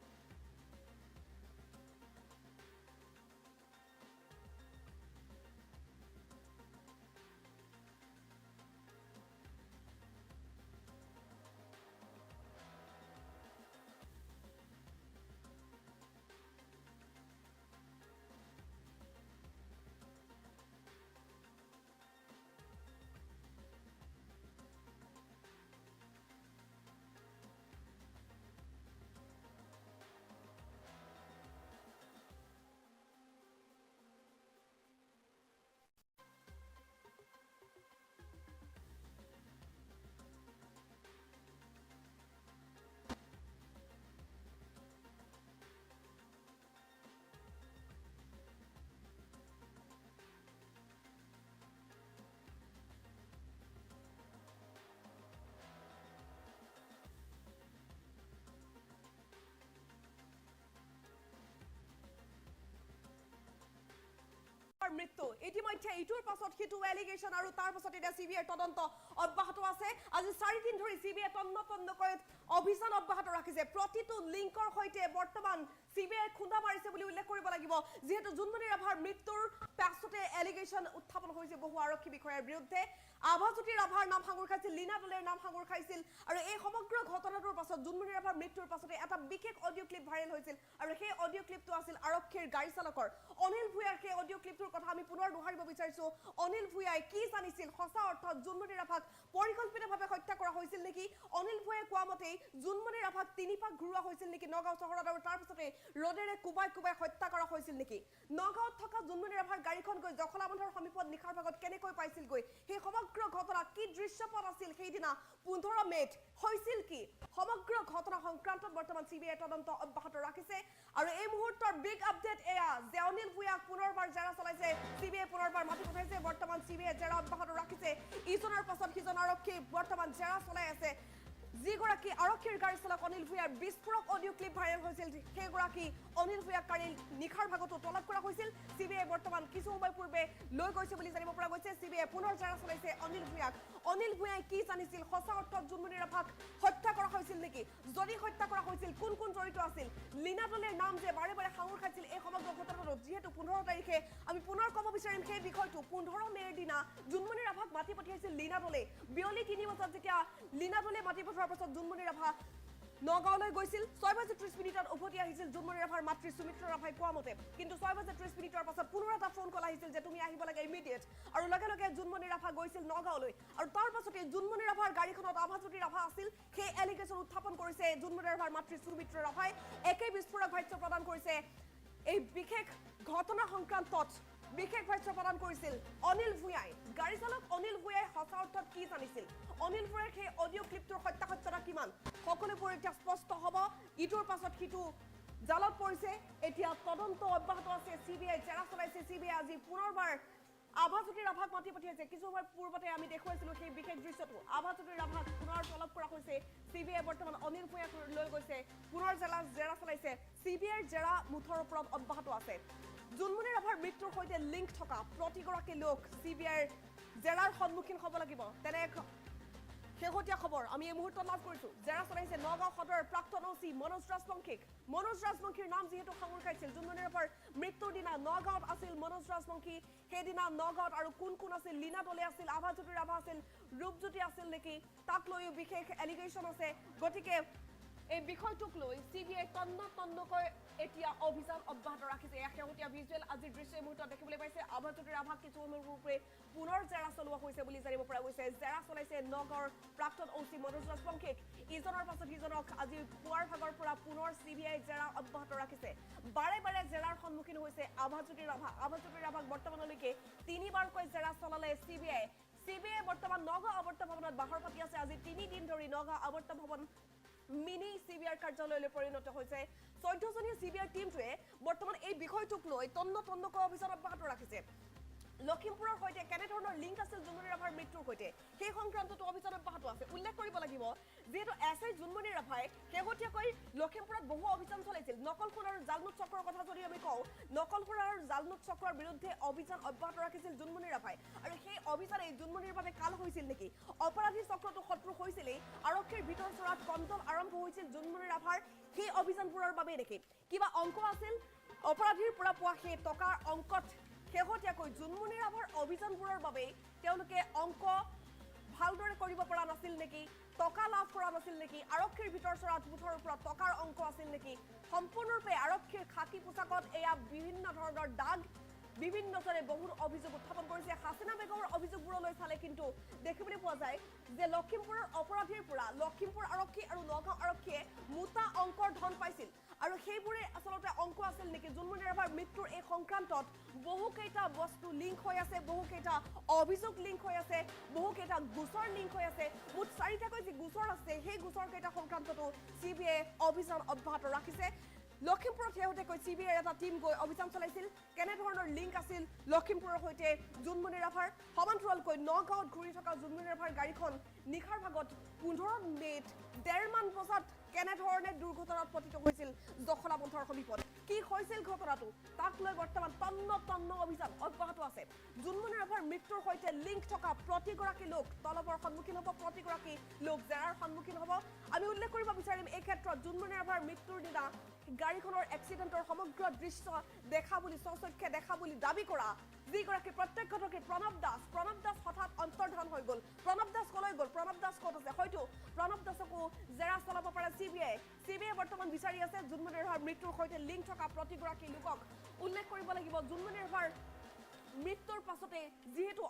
মৃত্যু ইতিমধ্যে ইটোৰ পাছত সিটো এলিগেশ্যন আৰু তাৰ পাছত এতিয়া সিবিআইৰ তদন্ত অব্যাহত আছে আজি 4 দিন ধৰি সিবিআই তন্নতন্নকৈ অভিযান অব্যাহত ৰাখিছে প্ৰতিটো লিংকৰ সৈতে বৰ্তমান সিবিআই খুন্দা মাৰিছে বুলি উল্লেখ কৰিব লাগিব যেহেতু জুনমণি ৰাভাৰ মৃত্যুৰ পাছতে এলিগেশ্যন উত্থাপন হৈছে বহু আৰক্ষী বিষয়াৰ বিৰুদ্ধে আভাজ্যোতি ৰাভাৰ নাম সাঙুৰ খাইছিল লীনা দলেৰ নাম সাঙুৰ খাইছিল আৰু এই সমগ্ৰ ঘটনাটোৰ পাছত জুনমণি ৰাভাৰ মৃত্যুৰ পাছতে এটা বিশেষ অডিঅ' ক্লিপ ভাইৰেল হৈছিল আৰু সেই অডিঅ' ক্লিপটো আছিল আৰক্ষীৰ গাড়ী চালকৰ অনিল ভূঞাৰ সেই অডিঅ' ক্লিপটোৰ কথা আমি পুনৰ দোহাৰিব বিচাৰিছো অনিল ভূঞাই কি জানিছিল সঁচা অৰ্থত জুনমণি ৰাভাক পৰিকল্পিতভাৱে হত্যা কৰা হৈছিল নেকি অনিল ভূঞাই কোৱা মতেই জুনমণি ৰাভাক তিনিপাক ঘূৰোৱা হৈছিল নেকি নগাঁও চহৰত আৰু তাৰ পিছতে ৰডেৰে কুবাই কুবাই হত্যা কৰা হৈছিল নেকি নগাঁৱত থকা জুনমণি ৰাভাৰ গাড়ীখন গৈ জখলাবন্ধাৰ সমীপত নিশাৰ ভাগত কেনেকৈ পাইছিলগৈ সেই সমগ্ৰ ঘটনা কি দৃশ্যপট আছিল সেইদিনা 15 মেত হৈছিল কি সমগ্ৰ ঘটনা সংক্ৰান্তত বৰ্তমান সিবিআই তদন্ত অব্যাহত ৰাখিছে আৰু এই মুহূৰ্তৰ বিগ আপডেট এয়া যে অনিল ভূঞাক পুনৰবাৰ জেৰা চলাইছে সিবিআই পুনৰবাৰ মাতি পঠাইছে বৰ্তমান সিবিআই জেৰা অব্যাহত ৰাখিছে ইজনৰ পাছত সিজন আৰক্ষী বৰ্তমান জেৰা চলাই আছে যিগৰাকী আৰক্ষীৰ গাড়ী চালক অনিল ভূঞাৰ বিস্ফোৰক অডিঅ' ক্লিপ ভাইৰেল হৈছিল সেইগৰাকী অনিল ভূঞাক কালি নিশাৰ ভাগতো তলব কৰা হৈছিল সিবিআই বৰ্তমান কিছু সময় পূৰ্বে লৈ গৈছে বুলি জানিব পৰা গৈছে সিবিআই পুনৰ জেৰা চলাইছে অনিল ভূঞাক অনিল ভূঞাই কি জানিছিল সঁচা অৰ্থত জুনমণি ৰাভাক হত্যা কৰা হৈছিল নেকি যদি হত্যা কৰা হৈছিল কোন কোন জড়িত আছিল লীনা দলেৰ নাম যে বাৰে বাৰে সাঙুৰ খাইছিল এই সমগ্ৰ ঘটনাটোত যিহেতু 15 তাৰিখে আমি পুনৰ ক'ব বিচাৰিম সেই বিষয়টো 15 মেৰ দিনা জুনমণি ৰাভাক মাতি পঠিয়াইছিল লীনা দলে বিয়লি 3 বজাত যেতিয়া লীনা দলে মাতি পঠোৱাৰ পাছত জুনমণি ৰাভা নগাঁৱলৈ গৈছিল 6:30 উভতি আহিছিল জুনমণি ৰাভাৰ মাতৃ সুমিত্ৰা ৰাভাই কোৱা মতে কিন্তু 6:30 পাছত পুনৰ এটা ফোন কল আহিছিল যে তুমি আহিব লাগে ইমিডিয়েট আৰু লগে লগে জুনমণি ৰাভা গৈছিল নগাঁৱলৈ আৰু তাৰ পাছতে জুনমণি ৰাভাৰ গাড়ীখনত আভাজ্যোতি ৰাভা আছিল সেই এলিগেশ্যন উত্থাপন কৰিছে জুনমণি ৰাভাৰ মাতৃ সুমিত্ৰা ৰাভাই একেই বিস্ফোৰক ভাষ্য প্ৰদান কৰিছে এই বিশেষ ঘটনা সংক্ৰান্তত বিশেষ ভাষ্য প্ৰদান কৰিছিল অনিল ভূঞাই গাড়ী চালক অনিল ভূঞাই সঁচা অৰ্থত কি জানিছিল অনিল ভূঞাৰ সেই অডিঅ' ক্লিপটোৰ সত্যাসত্যতা কিমান সকলোবোৰ এতিয়া স্পষ্ট হ'ব ইটোৰ পাছত সিটো জালত পৰিছে এতিয়া তদন্ত অব্যাহত আছে সিবিআই জেৰা চলাইছে সিবিআই আজি পুনৰবাৰ আভাজ্যোতি ৰাভাক মাতি পঠিয়াইছে কিছু সময় পূৰ্বতে আমি দেখুৱাইছিলো সেই বিশেষ দৃশ্যটো আভাজ্যোতি ৰাভাক পুনৰ তলব কৰা হৈছে সিবিআই বৰ্তমান অনিল ভূঞাক লৈ গৈছে পুনৰ জেৰা চলাইছে সিবিআইৰ জেৰা মুঠৰ ওপৰত অব্যাহত আছে জুনমণি ৰাভাৰ মৃত্যুৰ সৈতে লিংক থকা প্ৰতিগৰাকী লোক সিবিআইৰ জেৰাৰ সন্মুখীন হ'ব লাগিব তেনে শেহতীয়া খবৰ আমি এই মুহূৰ্তত লাভ কৰিছো জেৰা চলাইছে নগাঁও সদৰৰ প্ৰাক্তন অচি মনোজ ৰাজবংশীৰ নাম যিহেতু সাঙুৰ খাইছিল জুনমণি ৰাভাৰ মৃত্যুৰ দিনা নগাঁৱত আছিল মনোজ ৰাজবংশী সেইদিনা নগাঁৱত আৰু কোন কোন আছিল লীনা দলে আছিল আভাজ্যোতি ৰাভা আছিল ৰূপজ্যোতি আছিল নেকি তাক লৈও বিশেষ এলিগেশ্যন আছে গতিকে এই বিষয়টোক লৈ CBI তন্নকৈ এতিয়া অভিযান অব্যাহত ৰাখিছে এই শেহতীয়া ভিজুৱেল আজিৰ দৃশ্য মুহূৰ্তত দেখিবলৈ পাইছে আভাজ্যোতি ৰাভাক কিছু অনুৰূপে পুনৰ জেৰা চলোৱা হৈছে বুলি জানিব পৰা গৈছে জেৰা চলাইছে নগৰ প্ৰাক্তন OC মনোজ পংখীক ইজনৰ পাছত সিজনক আজি পুৱাৰ ভাগৰ পৰা পুনৰ CBI জেৰা অব্যাহত ৰাখিছে বাৰে বাৰে জেৰাৰ সন্মুখীন হৈছে আভাজ্যোতি ৰাভাক বৰ্তমানলৈকে 3বাৰকৈ জেৰা চলালে CBI বৰ্তমান নগাঁও আৱৰ্ত ভৱনত বাহৰ পাতি আছে আজি 3 দিন ধৰি নগাঁও আৱৰ্ত ভৱন মিনি CBI কাৰ্যালয়লৈ পৰিণত হৈছে 14জনীয়া CBI টিমটোৱে বৰ্তমান এই বিষয়টোক লৈ তন্নকৈ অভিযান অব্যাহত ৰাখিছে লখিমপুৰৰ সৈতে কেনে ধৰণৰ লিংক আছিল জুনমণি ৰাভাৰ মৃত্যুৰ সৈতে সেই সংক্ৰান্তটো অভিযান অব্যাহত আছে উল্লেখ কৰিব লাগিব যেহেতু SI জুনমণি ৰাভাই শেহতীয়াকৈ লখিমপুৰত বহু অভিযান চলাইছিল নকলখোৰ আৰু জালনোট চক্ৰৰ কথা যদি আমি কওঁ নকলখোৰ আৰু জালনোট চক্ৰৰ বিৰুদ্ধে অভিযান অব্যাহত ৰাখিছিল জুনমণি ৰাভাই আৰু সেই অভিযানে জুনমণিৰ বাবে কাল হৈছিল নেকি অপৰাধী চক্ৰটো শত্ৰু হৈছিলেই আৰক্ষীৰ ভিতৰ চৰাত কণ্ট্ৰল আৰম্ভ হৈছিল জুনমণি ৰাভাৰ সেই অভিযানবোৰৰ বাবে নেকি কিবা অংক আছিল অপৰাধীৰ পৰা পোৱা সেই টকাৰ অংকত শেহতীয়াকৈ জুনমণি ৰাভাৰ অভিযানবোৰৰ বাবে তেওঁলোকে অংক ভালদৰে কৰিব পৰা নাছিল নেকি টকা লাভ কৰা নাছিল নেকি আৰক্ষীৰ ভিতৰ চৰাত মুঠৰ ওপৰত টকাৰ অংক আছিল নেকি সম্পূৰ্ণৰূপে আৰক্ষীৰ খাকী পোছাকত এয়া বিভিন্ন ধৰণৰ দাগ বিভিন্নজনে বহু অভিযোগ উত্থাপন কৰিছে হাসিনা বেগমৰ অভিযোগবোৰলৈ চালে কিন্তু দেখিবলৈ পোৱা যায় যে লখিমপুৰৰ অপৰাধীৰ পৰা লখিমপুৰ আৰক্ষী আৰু নগাঁও আৰক্ষীয়ে মোটা অংকৰ ধন পাইছিল আৰু সেইবোৰে আচলতে অংক আছিল নেকি জুনমণি ৰাভাৰ মৃত্যুৰ এই সংক্ৰান্তত বহুকেইটা বস্তু লিংক হৈ আছে বহুকেইটা অভিযোগ লিংক হৈ আছে বহুকেইটা গোচৰ লিংক হৈ আছে মুঠ 4টাকৈ যি গোচৰ আছে সেই গোচৰকেইটা সংক্ৰান্ততো CBI অভিযান অব্যাহত ৰাখিছে লখিমপুৰত শেহতীয়াকৈ CBI এটা টিম গৈ অভিযান চলাইছিল কেনে ধৰণৰ লিংক আছিল লখিমপুৰৰ সৈতে জুনমণি ৰাভাৰ সমান্তৰালকৈ নগাঁৱত ঘূৰি থকা জুনমণি ৰাভাৰ গাড়ীখন নিশাৰ ভাগত 15 মে'ত 1:30 মান বজাত কেনে ধৰণে দুৰ্ঘটনাত পতিত হৈছিল জখলাবন্থৰ সমীপত কি হৈছিল ঘটনাটো তাক লৈ বৰ্তমান তন্ন অভিযান অব্যাহত আছে জুনমণি ৰাভাৰ মৃত্যুৰ সৈতে লিংক থকা প্ৰতিগৰাকী লোক তলবৰ সন্মুখীন হ'ব প্ৰতিগৰাকী লোক জেৰাৰ সন্মুখীন হ'ব আমি উল্লেখ কৰিব বিচাৰিম এই ক্ষেত্ৰত জুনমণি ৰাভাৰ মৃত্যুৰ দিনা গাড়ীখনৰ এক্সিডেণ্টৰ সমগ্ৰ দৃশ্য দেখা বুলি সচক্ষে দেখা বুলি দাবী কৰা যিগৰাকী প্ৰত্যক্ষদৰ্শী প্ৰণৱ দাস হঠাৎ অন্তৰ্ধান হৈ গ'ল প্ৰণৱ দাস কলৈ গ'ল প্ৰণৱ দাস ক'ত আছে হয়তো প্ৰণৱ দাসকো জেৰা চলাব পাৰে CBI বৰ্তমান বিচাৰি আছে জুনমণি ৰাভাৰ মৃত্যুৰ সৈতে লিংক থকা প্ৰতিগৰাকী লোকক উল্লেখ কৰিব লাগিব জুনমণি ৰাভাৰ মৃত্যুৰ পাছতে যেহেতু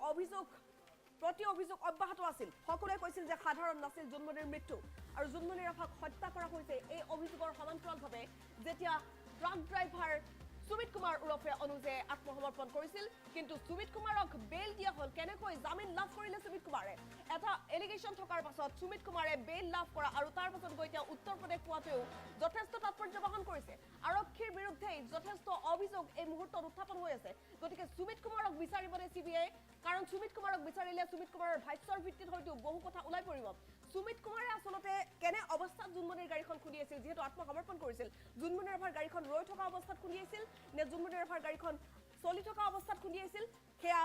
প্ৰতি অভিযোগ অব্যাহত আছিল সকলোৱে কৈছিল যে সাধাৰণ নাছিল জুনমণিৰ মৃত্যু আৰু জুনমণি ৰাভাক হত্যা কৰা হৈছে এই অভিযোগৰ সমান্তৰালভাৱে যেতিয়া ট্ৰাক ড্ৰাইভাৰ সুমিত কুমাৰ উৰফে অনুজে আত্মসমৰ্পণ কৰিছিল কিন্তু সুমিত কুমাৰক বেল দিয়া হ'ল কেনেকৈ জামিন লাভ কৰিলে সুমিত কুমাৰে এটা এলিগেশ্যন থকাৰ পাছত সুমিত কুমাৰে বেল লাভ কৰা আৰু তাৰ পাছত গৈ তেওঁ উত্তৰ প্ৰদেশ পোৱাতেও যথেষ্ট তাৎপৰ্য বহন কৰিছে আৰক্ষীৰ বিৰুদ্ধে যথেষ্ট অভিযোগ এই মুহূৰ্তত উত্থাপন হৈ আছে গতিকে সুমিত কুমাৰক বিচাৰিবনে CBI কাৰণ সুমিত কুমাৰক বিচাৰিলে সুমিত কুমাৰৰ ভাষ্যৰ ভিত্তিত হয়তো বহু কথা ওলাই পৰিব সুমিত কুমাৰে আচলতে কেনে অৱস্থাত জুনমণিৰ গাড়ীখন খুলি আছিল যেহেতু আত্মসমৰ্পণ কৰিছিল জুনমণি ৰাভাৰ গাড়ীখন ৰৈ থকা অৱস্থাত খুলি আছিল নে জুনমণি ৰাভাৰ গাড়ীখন চলি থকা অৱস্থাত খুলি আছিল সেয়া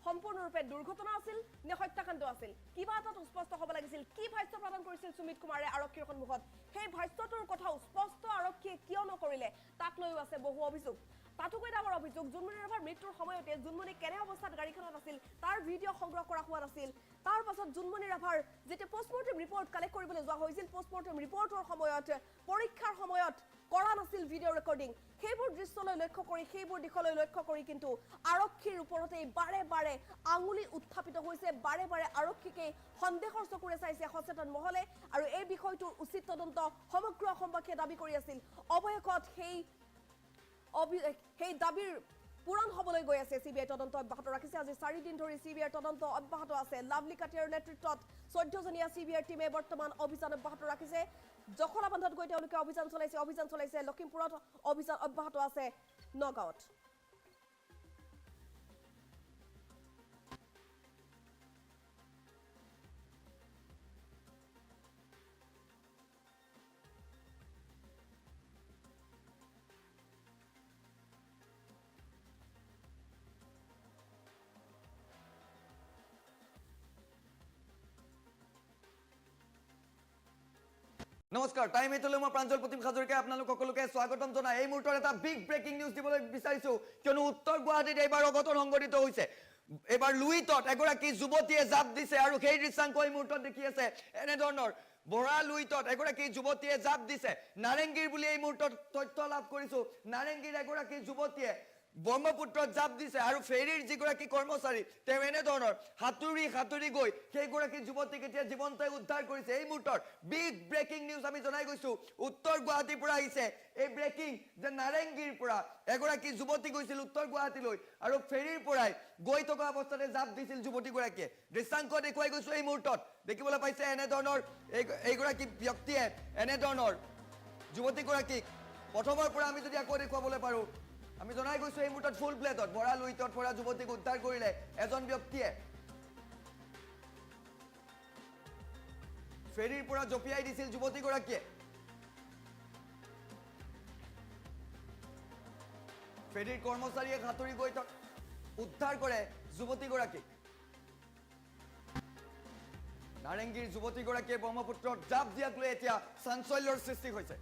সম্পূৰ্ণৰূপে দুৰ্ঘটনা আছিল নে হত্যাকাণ্ড আছিল কিবা এটা স্পষ্ট হ'ব লাগিছিল কি ভাষ্য প্ৰদান কৰিছিল সুমিত কুমাৰে আৰক্ষীৰ সন্মুখত সেই ভাষ্যটোৰ কথাও স্পষ্ট আৰক্ষীয়ে কিয় নকৰিলে তাক লৈও আছে বহু অভিযোগ তাতোকৈ ডাঙৰ অভিযোগ জুনমণি ৰাভাৰ মৃত্যুৰ সময়তে জুনমণি কেনে অৱস্থাত গাড়ীখনত আছিল তাৰ ভিডিঅ' সংগ্ৰহ কৰা হোৱা নাছিল তাৰ পাছত জুনমণি ৰাভাৰ যেতিয়া পোষ্টমৰ্টেম ৰিপৰ্ট কালেক্ট কৰিবলৈ যোৱা হৈছিল পোষ্টমৰ্টেম ৰিপৰ্টৰ সময়ত পৰীক্ষাৰ সময়ত কৰা নাছিল ভিডিঅ' ৰেকৰ্ডিং সেইবোৰ দৃশ্যলৈ লক্ষ্য কৰি সেইবোৰ দিশলৈ লক্ষ্য কৰি কিন্তু আৰক্ষীৰ ওপৰতে বাৰে আঙুলি উত্থাপিত হৈছে বাৰে আৰক্ষীকে সন্দেহৰ চকুৰে চাইছে সচেতন মহলে আৰু এই বিষয়টোৰ উচিত তদন্ত সমগ্ৰ অসমবাসীয়ে দাবী কৰি আছিল অৱশেষত সেই দাবীৰ পূৰণ হ'বলৈ গৈ আছে CBI তদন্ত অব্যাহত ৰাখিছে আজি 4 দিন ধৰি CBI তদন্ত অব্যাহত আছে লাভলি কাটিয়াৰ নেতৃত্বত 14জনীয়া CBI টিমে বৰ্তমান অভিযান অব্যাহত ৰাখিছে জখলাবন্ধত গৈ তেওঁলোকে অভিযান চলাইছে লখিমপুৰত অভিযান অব্যাহত আছে নগাঁৱত নমস্কাৰ টাইম8লৈ মই প্ৰাঞ্জল প্ৰতিম হাজৰিকাই আপোনালোক সকলোকে স্বাগতম জনাই এই মুহূৰ্তৰ এটা বিগ ব্ৰেকিং নিউজ দিবলৈ বিচাৰিছো কিয়নো উত্তৰ গুৱাহাটীত এইবাৰ অঘটন সংঘটিত হৈছে এবাৰ লুইটত এগৰাকী যুৱতীয়ে জাপ দিছে আৰু সেই দৃশ্যাংক এই মুহূৰ্তত দেখি আছে এনে ধৰণৰ বৰা লুইটত এগৰাকী যুৱতীয়ে জাপ দিছে নাৰেংগীৰ বুলি এই মুহূৰ্তত তথ্য লাভ কৰিছো নাৰেংগীৰ এগৰাকী যুৱতীয়ে ব্ৰহ্মপুত্ৰত জাপ দিছে আৰু ফেৰীৰ যিগৰাকী কৰ্মচাৰী তেওঁ এনেধৰণৰ হাতুৰি গৈ সেইগৰাকী যুৱতীক এতিয়া জীৱন্তই উদ্ধাৰ কৰিছে এই মুহূৰ্তৰ বিগ ব্ৰেকিং নিউজ আমি জনাই গৈছো উত্তৰ গুৱাহাটীৰ পৰা আহিছে এই ব্ৰেকিং যে নাৰেংগীৰ পৰা এগৰাকী যুৱতী গৈছিল উত্তৰ গুৱাহাটীলৈ আৰু ফেৰীৰ পৰাই গৈ থকা অৱস্থাতে জাপ দিছিল যুৱতীগৰাকীয়ে দৃশ্যাংশ দেখুৱাই গৈছো এই মুহূৰ্তত দেখিবলৈ পাইছে এনেধৰণৰ এইগৰাকী ব্যক্তিয়ে এনেধৰণৰ যুৱতীগৰাকীক প্ৰথমৰ পৰা আমি যদি আকৌ দেখুৱাবলৈ পাৰোঁ আমি জনাই গৈছো এই মুহূৰ্তত ফুল প্লেটত বৰা লুইটত পৰা যুৱতীক উদ্ধাৰ কৰিলে এজন ব্যক্তিয়ে ফেৰীৰ পৰা জপিয়াই দিছিল যুৱতীগৰাকীয়ে ফেৰীৰ কৰ্মচাৰীয়ে হাতুৰি গৈ উদ্ধাৰ কৰে যুৱতীগৰাকীক নাৰেংগীৰ যুৱতীগৰাকীয়ে ব্ৰহ্মপুত্ৰত জাপ দিয়াক লৈ এতিয়া চাঞ্চল্যৰ সৃষ্টি হৈছে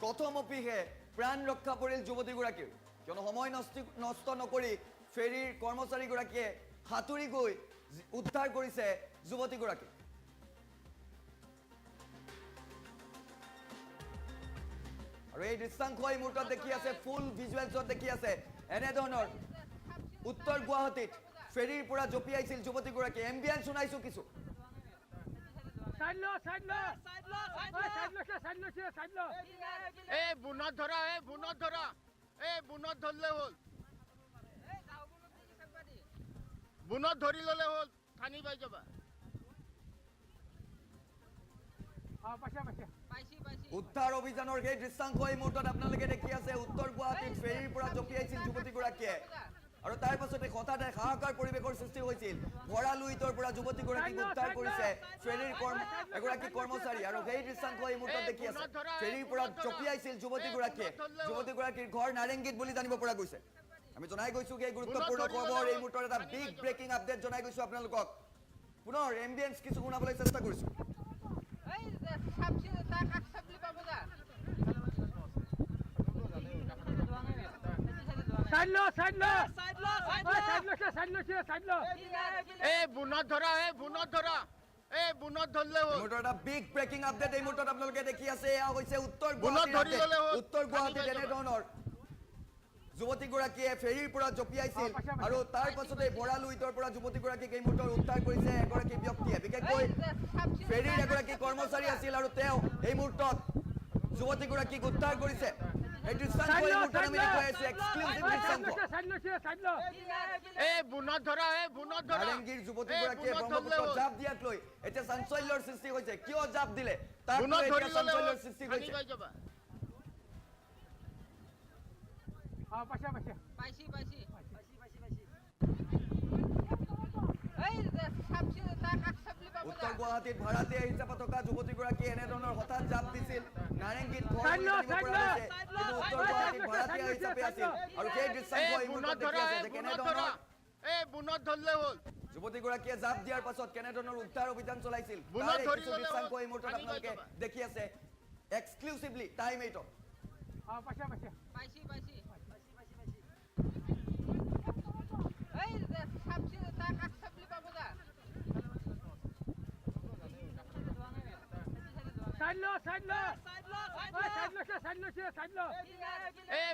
কথমপিহে প্ৰাণ ৰক্ষা পৰিল যুৱতীগৰাকীৰ কিয়নো সময় নষ্ট নকৰি ফেৰীৰ কৰ্মচাৰীগৰাকীয়ে হাতুৰি গৈ উদ্ধাৰ কৰিছে যুৱতীগৰাকীক আৰু এই দৃশ্যাংশ এই মুহূৰ্তত দেখি আছে ফুল ভিজুৱেলছত দেখি আছে এনেধৰণৰ উত্তৰ গুৱাহাটীত ফেৰীৰ পৰা জপিয়াইছিল যুৱতীগৰাকী এম্বিয়েন্স শুনাইছো কিছু বুনত ধৰা বুনত ধৰলে হ'ল বুনত ধৰি ললে হ'ল থানি পাই যাবা উদ্ধাৰ অভিযানৰ সেই দৃশ্যাংশ এই মুহূৰ্তত আপোনালোকে দেখি আছে উত্তৰ গুৱাহাটীত ফেৰীৰ পৰা জপিয়াইছিল যুৱতীগৰাকীয়ে আৰু তাৰ পাছতে হঠাতে হাহাকাৰ পৰিৱেশৰ সৃষ্টি হৈছিল ভৰা লুইটৰ পৰা যুৱতীগৰাকীক উদ্ধাৰ কৰিছে ফেৰীৰ এগৰাকী কৰ্মচাৰী আৰু সেই দৃশ্যাংশ এই মুহূৰ্তত দেখি আছে ফেৰীৰ পৰা জপিয়াইছিল যুৱতীগৰাকীৰ ঘৰ নাৰেংগীত বুলি জানিব পৰা গৈছে আমি জনাই গৈছো এই গুৰুত্বপূৰ্ণ খবৰ এই মুহূৰ্তৰ এটা বিগ ব্ৰেকিং আপডেট জনাই গৈছো আপোনালোকক পুনৰ এম্বিয়েন্স কিছু শুনাবলৈ চেষ্টা কৰিছো বুনত ধৰা বুনত ধৰলে হ'ল এটা বিগ ব্ৰেকিং আপডেট এই মুহূৰ্তত আপোনালোকে দেখি আছে এয়া হৈছে উত্তৰ গুৱাহাটীত এনেধৰণৰ যুৱতীগৰাকীয়ে ফেৰীৰ পৰা জপিয়াইছিল আৰু তাৰ পাছতে বৰা লুইটৰ পৰা যুৱতীগৰাকীক এই মুহূৰ্তত উদ্ধাৰ কৰিছে এগৰাকী ব্যক্তিয়ে বিশেষকৈ ফেৰীৰ এগৰাকী কৰ্মচাৰী আছিল আৰু তেওঁ এই মুহূৰ্তত যুৱতীগৰাকীক উদ্ধাৰ কৰিছে এই দৃশ্যাংশ এই মুহূৰ্তত আমি দেখুৱাই আছো এক্সক্লুসিভ দৃশ্যাংশ বুনত ধৰা নাৰেংগীৰ যুৱতীগৰাকীয়ে ব্ৰহ্মপুত্ৰত জাপ দিয়াক লৈ এতিয়া চাঞ্চল্যৰ সৃষ্টি হৈছে কিয় জাপ দিলে তাক লৈ এতিয়া চাঞ্চল্যৰ সৃষ্টি হৈছে উত্তৰ গুৱাহাটীত ভাড়াতীয়া হিচাপে থকা যুৱতীগৰাকীয়ে এনেধৰণৰ হঠাৎ জাপ দিছিল নাৰেংগীত ঘৰ বুলি জানিব পৰা গৈছে কিন্তু উত্তৰ গুৱাহাটীত ভাড়াতীয়া হিচাপে আছিল আৰু সেই দৃশ্যাংশ এই মুহূৰ্তত দেখি আছে যে কেনেধৰণৰ বুনত ধৰলে হ'ল যুৱতীগৰাকীয়ে জাপ দিয়াৰ পাছত কেনেধৰণৰ উদ্ধাৰ অভিযান চলাইছিল বুনত তাৰে ধৰি কিছু ল'লে দৃশ্যাংশ এই মুহূৰ্তত পানী আপোনালোকে পাই যাবা। দেখি আছে এক্সক্লুসিভলি টাইম 8ত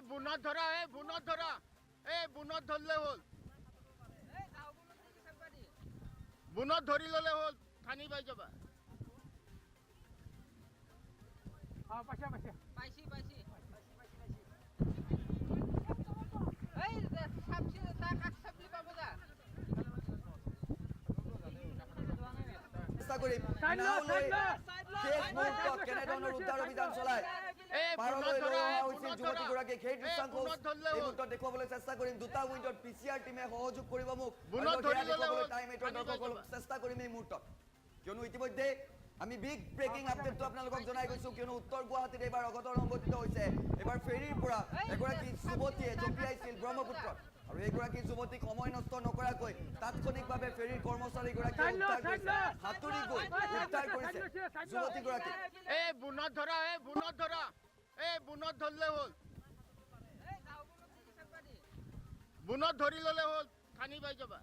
বুনত ধৰা বুনত ধৰলে হ'ল বুনত ধৰি ললে হ'ল থানি পাই যাবা চেষ্টা কৰিম নাও লৈ শেষ মুহূৰ্তত কেনেধৰণৰ উদ্ধাৰ অভিযান চলাই পাৰলৈ লৈ অহা হৈছিল যুৱতীগৰাকীক সেই দৃশ্যাংশ এই মুহূৰ্তত দেখুৱাবলৈ চেষ্টা কৰিম দুটা উইণ্ডত পিচিআৰ টিমে সহযোগ কৰিব মোক টাইম 8ৰ দৰ্শকসকলক চেষ্টা কৰিম এই মুহূৰ্তত কিয়নো ইতিমধ্যে আমি বিগ ব্ৰেকিং আপডেটটো আপোনালোকক জনাই গৈছো কিয়নো উত্তৰ গুৱাহাটীত এইবাৰ অঘটন সংঘটিত হৈছে এইবাৰ ফেৰীৰ পৰা এগৰাকী যুৱতীয়ে জপিয়াইছিল ব্ৰহ্মপুত্ৰত আৰু এইগৰাকী যুৱতীক সময় নষ্ট নকৰাকৈ তাৎক্ষণিকভাৱে ফেৰীৰ কৰ্মচাৰীগৰাকীয়ে উদ্ধাৰ কৰিছে হাতুৰি গৈ উদ্ধাৰ কৰিছে যুৱতীগৰাকীক বুনত ধৰা বুনত ধৰলে হ'ল বুনত ধৰি ললে হ'ল থানি পাই যাবা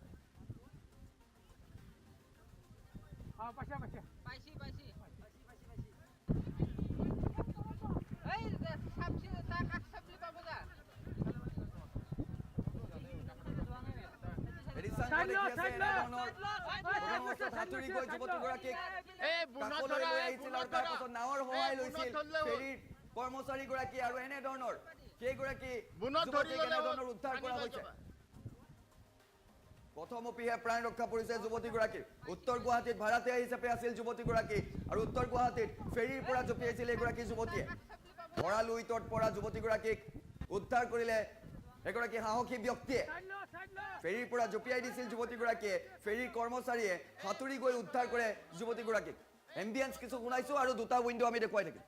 হাতুৰি গৈ যুৱতীগৰাকীক কাষলৈ লৈ আহিছিল আৰু তাৰপাছত নাৱৰ সহায় লৈছিল ফেৰীৰ কৰ্মচাৰীগৰাকী আৰু এনেধৰণৰ সেইগৰাকী যুৱতীক এনেধৰণৰ উদ্ধাৰ কৰা হৈছে। প্ৰথমপিহে প্ৰাণ ৰক্ষা পৰিছে যুৱতীগৰাকীৰ। উত্তৰ গুৱাহাটীত ভাড়াতীয়া হিচাপে আছিল যুৱতীগৰাকী আৰু উত্তৰ গুৱাহাটীত ফেৰীৰ পৰা জঁপিয়াইছিল এগৰাকী যুৱতীয়ে। ভঁৰাল উইটত পৰা যুৱতীগৰাকীক উদ্ধাৰ কৰিলে এগৰাকী সাহসী ব্যক্তিয়ে। ফেৰীৰ পৰা জঁপিয়াই দিছিল যুৱতীগৰাকীয়ে। ফেৰীৰ কৰ্মচাৰীয়ে সাঁতুৰি গৈ উদ্ধাৰ কৰে যুৱতীগৰাকীক। এম্বিয়েন্স কিছু শুনাইছো আৰু দুটা উইণ্ডো আমি দেখুৱাই থাকিম।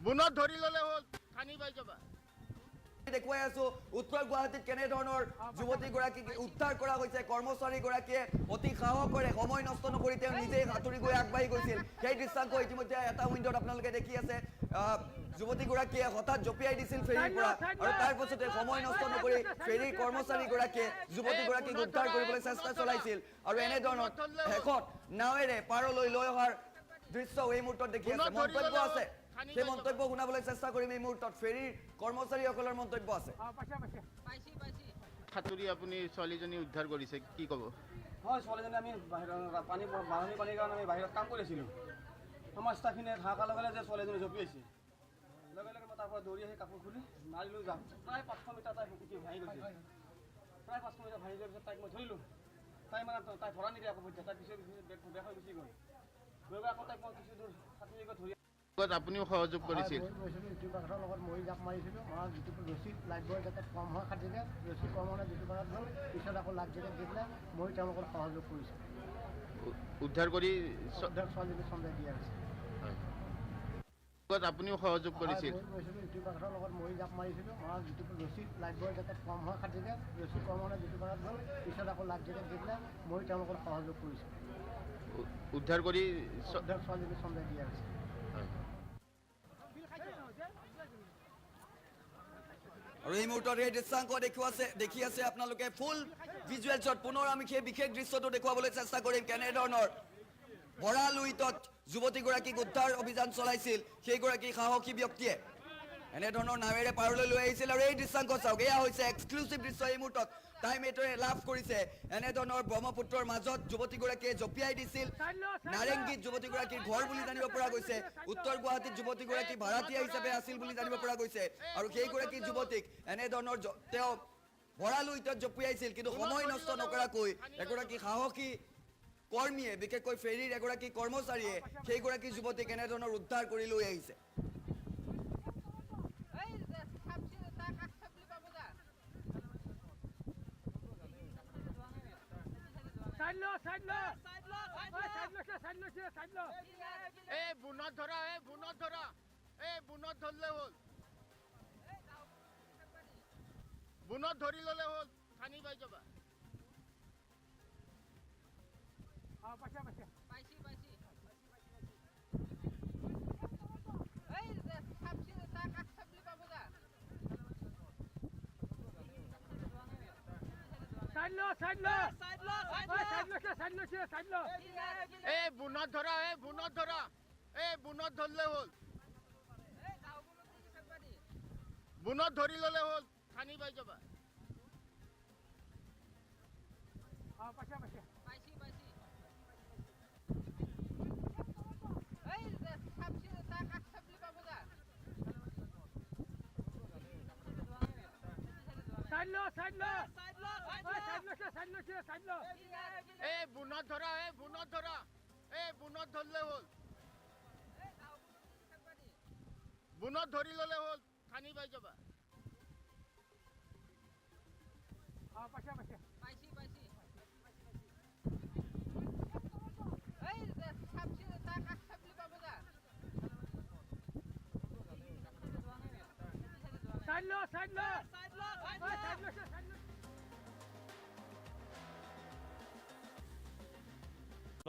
বুনত ধৰি ললে হ'ল খানি পাই যাবা। দেখুৱাই আছো উত্তৰ গুৱাহাটীত কেনেধৰণৰ যুৱতীগৰাকীক উদ্ধাৰ কৰা হৈছে। কৰ্মচাৰীগৰাকীয়ে অতি সাহসেৰে সময় নষ্ট নকৰি তেওঁ নিজেই সাঁতুৰি গৈ আগবাঢ়ি গৈছিল। সেই দৃশ্যাংশ ইতিমধ্যে এটা উইণ্ডত আপোনালোকে দেখি আছে। যুৱতীগৰাকীয়ে হঠাৎ জঁপিয়াই দিছিল ফেৰীৰ পৰা আৰু তাৰ পাছতে সময় নষ্ট নকৰি ফেৰীৰ কৰ্মচাৰীগৰাকীয়ে যুৱতীগৰাকীক উদ্ধাৰ কৰিবলৈ চেষ্টা চলাইছিল আৰু এনেধৰণৰ শেষত নাৱেৰে পাৰলৈ লৈ অহাৰ দৃশ্য এই মুহূৰ্তত দেখি আছে। মন্তব্য আছে, সেই মন্তব্য শুনাবলৈ চেষ্টা কৰিম এই মুহূৰ্তত। ফেৰীৰ কৰ্মচাৰীসকলৰ মন্তব্য আছে। সাঁতুৰি আপুনি ছোৱালীজনী উদ্ধাৰ কৰিছে, কি ক'ব? হয়, ছোৱালীজনী আমি বাহিৰত বাঢ়নি পানীৰ কাৰণে আমি বাহিৰত কাম কৰি আছিলোঁ। আমাৰ ষ্টাফখিনিয়ে হাহাকাৰ লগালে যে ছোৱালীজনী জঁপিয়াইছে। লগে লগে মই তাৰ পৰা দৌৰি আহি কাপোৰ খুলি মাৰিলোঁ যাম। প্ৰায় 500 মিটাৰ তাই উঠি ভাঙি গৈছে। প্ৰায় 500 মিটাৰ ভাঙি যোৱাৰ পিছত তাইক মই ধৰিলোঁ। তাই মানে তাই ধৰা নিদিয়ে আকৌ তাই পিছে বেক হৈ গুচি গ'ল। গৈ আকৌ তাইক মই কিছু দূৰ সাঁতুৰি গৈ ধৰি আপুনিও সহযোগ কৰিছিল? গৈছিলোঁ ইটো পাখৰ লগত মই জাপ মাৰিছিলোঁ। মই যিটো ৰছী লাইফবয় যাতে কম হয় খাটিলে ৰছী কম হ'লে যিটো পাৰত গ'ল পিছত আকৌ লাইফ জেকেট দি পেলাই মই তেওঁলোকৰ সহযোগ কৰিছোঁ। উদ্ধাৰ কৰি ছোৱালীজনী চন্দাই দিয়া হৈছে। আপুনিও সহযোগ কৰিছিল? গৈছিলোঁ ইটো পাখৰ লগত মই জাপ মাৰিছিলোঁ। মই যিটো ৰছী লাইফবয় যাতে কম হয় খাটিলে ৰছী কম হ'লে যিটো পাৰত গ'ল পিছত আকৌ লাইফ জেকেট দি পেলাই মই তেওঁলোকৰ সহযোগ কৰিছোঁ। উদ্ধাৰ কৰি ছোৱালীজনী চন্দাই দিয়া হৈছে। আৰু এই মুহূৰ্তত এই দৃশ্যাংশ দেখি আছে আপোনালোকে। ফুল ভিজুৱেলছত পুনৰ আমি সেই বিশেষ দৃশ্যটো দেখুৱাবলৈ চেষ্টা কৰিম। কেনেধৰণৰ ভঁৰাল উইটত যুৱতীগৰাকীক উদ্ধাৰ অভিযান চলাইছিল সেইগৰাকী সাহসী ব্যক্তিয়ে। এনেধৰণৰ নাৱেৰে পাৰলৈ লৈ আহিছিল আৰু এই দৃশ্যাংশ চাওক। এয়া হৈছে এক্সক্লুচিভ দৃশ্য এই মুহূৰ্তত টাইম8ৰে লাভ কৰিছে। এনেধৰণৰ ব্ৰহ্মপুত্ৰৰ মাজত যুৱতীগৰাকীয়ে জঁপিয়াই দিছিল। নাৰেংগীত যুৱতীগৰাকীৰ ঘৰ বুলি জানিব পৰা গৈছে। উত্তৰ গুৱাহাটীত যুৱতীগৰাকী ভাড়াতীয়া হিচাপে আছিল বুলি জানিব পৰা গৈছে আৰু সেইগৰাকী যুৱতীক এনেধৰণৰ তেওঁ ভঁৰাল উইটত জঁপিয়াইছিল। কিন্তু সময় নষ্ট নকৰাকৈ এগৰাকী সাহসী কৰ্মীয়ে, বিশেষকৈ ফেৰীৰ এগৰাকী কৰ্মচাৰীয়ে সেইগৰাকী যুৱতীক এনেধৰণৰ উদ্ধাৰ কৰি লৈ আহিছে। বুনত ধৰা, বুনত ধৰা, বুনত ধৰিলে হ'ল। বুনত ধৰি ললে হ'ল খানি পাই যাবা। বুনত ধৰা, বুনত ধৰা, বুনত ধৰিলে হ'ল। বুনত ধৰি ললে হ'ল খানি পাই যাবা। বুনত ধৰা, বুনত ধৰা, বুনত ধৰিলে হ'ল। বুনত ধৰি ললে হ'ল খানি পাই যাবা।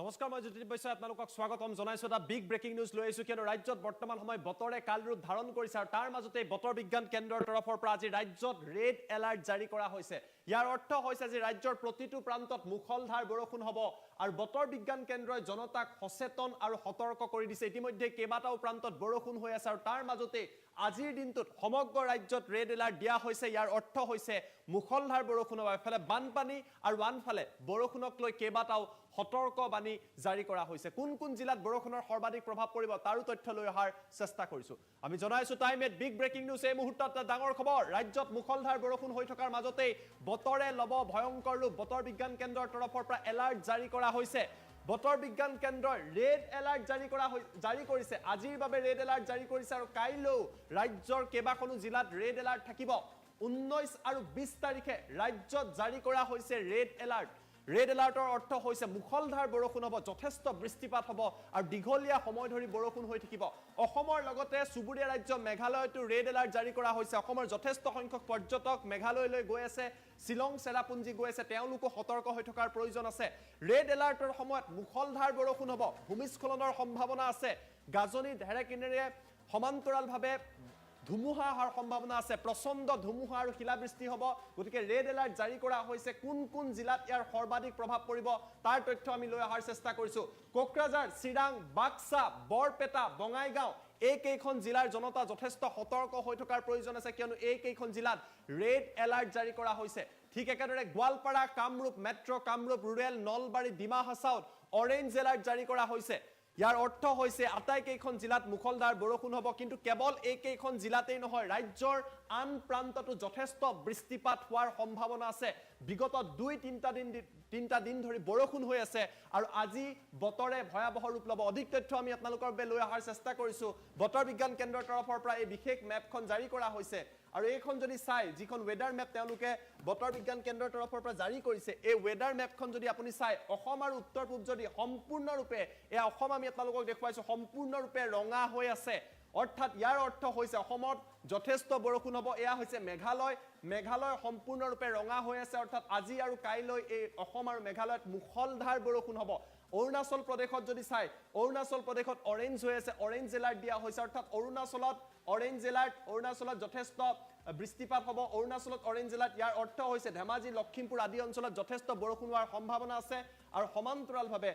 নমস্কাৰ মই জ্যোতি বৈশ্য আপোনালোকক স্বাগতম জনাইছো এটা বিগ ব্ৰেকিং নিউজ লৈ আহিছো কিয়নো ৰাজ্যত বৰ্তমান সময় বতৰে কাল ৰূপ ধাৰণ কৰিছে আৰু তাৰ মাজতে বতৰ বিজ্ঞান কেন্দ্ৰৰ তৰফৰ পৰা আজি ৰাজ্যত ৰেড এলাৰ্ট জাৰি কৰা হৈছে ইয়াৰ অৰ্থ হৈছে যে ৰাজ্যৰ প্ৰতিটো প্ৰান্তত মুখলধাৰ বৰষুণ হ'ব আৰু বতৰ বিজ্ঞান কেন্দ্ৰই জনতাক সচেতন আৰু সতৰ্ক কৰি দিছে ইতিমধ্যে কেইবাটাও প্ৰান্তত বৰষুণ হৈ আছে আৰু তাৰ মাজতে আজিৰ দিনটোত সমগ্ৰ ৰাজ্যত ৰেড এলাৰ্ট দিয়া হৈছে ইয়াৰ অৰ্থ হৈছে মুখলধাৰ বৰষুণ হ'ব এফালে বানপানী আৰু আনফালে বৰষুণক লৈ কেইবাটাও সতৰ্ক বাণী জাৰি কৰা হৈছে কোন কোন জিলাত বৰষুণৰ সৰ্বাধিক প্ৰভাৱ পৰিব তাৰো তথ্য লৈ অহাৰ চেষ্টা কৰিছো আমি জনাইছো টাইম 8 বিগ ব্ৰেকিং নিউজ এই মুহূৰ্তত ডাঙৰ খবৰ ৰাজ্যত মুখলধাৰ বৰষুণ হৈ থকাৰ মাজতে বতৰে লব ভয়ংকৰ ৰূপ বতৰ বিজ্ঞান কেন্দ্ৰৰ তৰফৰ পৰা এলাৰ্ট জাৰি কৰা হৈছে বতৰ বিজ্ঞান কেন্দ্ৰই ৰেড এলাৰ্ট জাৰি কৰিছে আজিৰ বাবে ৰেড এলাৰ্ট জাৰি কৰিছে আৰু কাইলৈ ৰাজ্যৰ কেইবাখনো জিলাত ৰেড এলাৰ্ট থাকিব 19 আৰু 20 তাৰিখে ৰাজ্যত জাৰি কৰা হৈছে ৰেড এলাৰ্ট ৰেড এলাৰ্টৰ অৰ্থ হৈছে মুখলধাৰ বৰষুণ হ'ব যথেষ্ট বৃষ্টিপাত হ'ব আৰু দীঘলীয়া সময় ধৰি বৰষুণ হৈ থাকিব অসমৰ লগতে সুবুৰীয়া ৰাজ্য মেঘালয়তো ৰেড এলাৰ্ট জাৰি কৰা হৈছে অসমৰ যথেষ্ট সংখ্যক পৰ্যটক মেঘালয়লৈ গৈ আছে শিলং চেৰাপুঞ্জী গৈ আছে তেওঁলোকো সতৰ্ক হৈ থকাৰ প্ৰয়োজন আছে ৰেড এলাৰ্টৰ সময়ত মুখলধাৰ বৰষুণ হ'ব ভূমিস্খলনৰ সম্ভাৱনা আছে গাজনি ঢেৰেকনিৰে সমান্তৰালভাৱে ধুমুহা হোৱাৰ সম্ভাৱনা আছে প্ৰচণ্ড ধুমুহা আৰু শিলাবৃষ্টি হ'ব গতিকে ৰেড এলাৰ্ট জাৰি কৰা হৈছে কোন কোন জিলাত ইয়াৰ সৰ্বাধিক প্ৰভাৱ পৰিব তাৰ তথ্য আমি লৈ অহাৰ চেষ্টা কৰিছো কোকৰাঝাৰ চিৰাং বাক্সা বৰপেটা বঙাইগাঁও এই কেইখন জিলাৰ জনতা যথেষ্ট সতৰ্ক হৈ থকাৰ প্ৰয়োজন আছে কিয়নো এই কেইখন জিলাত ৰেড এলাৰ্ট জাৰি কৰা হৈছে ঠিক একেদৰে গোৱালপাৰা কামৰূপ মেট্ৰ কামৰূপ ৰুৰেল নলবাৰী ডিমা হাছাওত অৰেঞ্জ এলাৰ্ট জাৰি কৰা হৈছে ইয়াৰ অৰ্থ হৈছে আটাইকেইখন জিলাত মুখলধাৰ বৰষুণ হ'ব কিন্তু কেৱল এইকেইখন জিলাতেই নহয় ৰাজ্যৰ আন প্ৰান্ততো যথেষ্ট বৃষ্টিপাত হোৱাৰ সম্ভাৱনা আছে বিগত 2-3টা দিন ধৰি বৰষুণ হৈ আছে আৰু আজি বতৰে ভয়াবহ ৰূপ ল'ব অধিক তথ্য আমি আপোনালোকৰ বাবে লৈ অহাৰ চেষ্টা কৰিছো বতৰ বিজ্ঞান কেন্দ্ৰৰ তৰফৰ পৰা এই বিশেষ মেপখন জাৰি কৰা হৈছে আৰু এইখন যদি চাই যিখন ৱেডাৰ মেপ তেওঁলোকে বতৰ বিজ্ঞান কেন্দ্ৰৰ তৰফৰ পৰা জাৰি কৰিছে এই ৱেডাৰ মেপখন যদি আপুনি চাই অসম আৰু উত্তৰ পূব যদি সম্পূৰ্ণৰূপে এই অসম আমি আপোনালোকক দেখুৱাইছো সম্পূৰ্ণৰূপে ৰঙা হৈ আছে অৰ্থাৎ ইয়াৰ অৰ্থ হৈছে অসমত যথেষ্ট বৰষুণ হ'ব এয়া হৈছে মেঘালয় সম্পূৰ্ণৰূপে ৰঙা হৈ আছে অৰ্থাৎ আজি আৰু কাইলৈ এই অসম আৰু মেঘালয়ত মুখলধাৰ বৰষুণ হ'ব অৰুণাচল প্ৰদেশত যদি চাই অৰুণাচল প্ৰদেশত অৰেঞ্জ হৈ আছে অৰেঞ্জ এলাৰ্ট দিয়া হৈছে অৰ্থাৎ অৰুণাচলত অৰেঞ্জ এলাৰ্ট অৰুণাচলত যথেষ্ট বৃষ্টিপাত হ'ব অৰুণাচলত অৰেঞ্জ এলাৰ্ট ইয়াৰ অৰ্থ হৈছে ধেমাজি লখিমপুৰ আদি অঞ্চলত যথেষ্ট বৰষুণ হোৱাৰ সম্ভাৱনা আছে আৰু সমান্তৰালভাৱে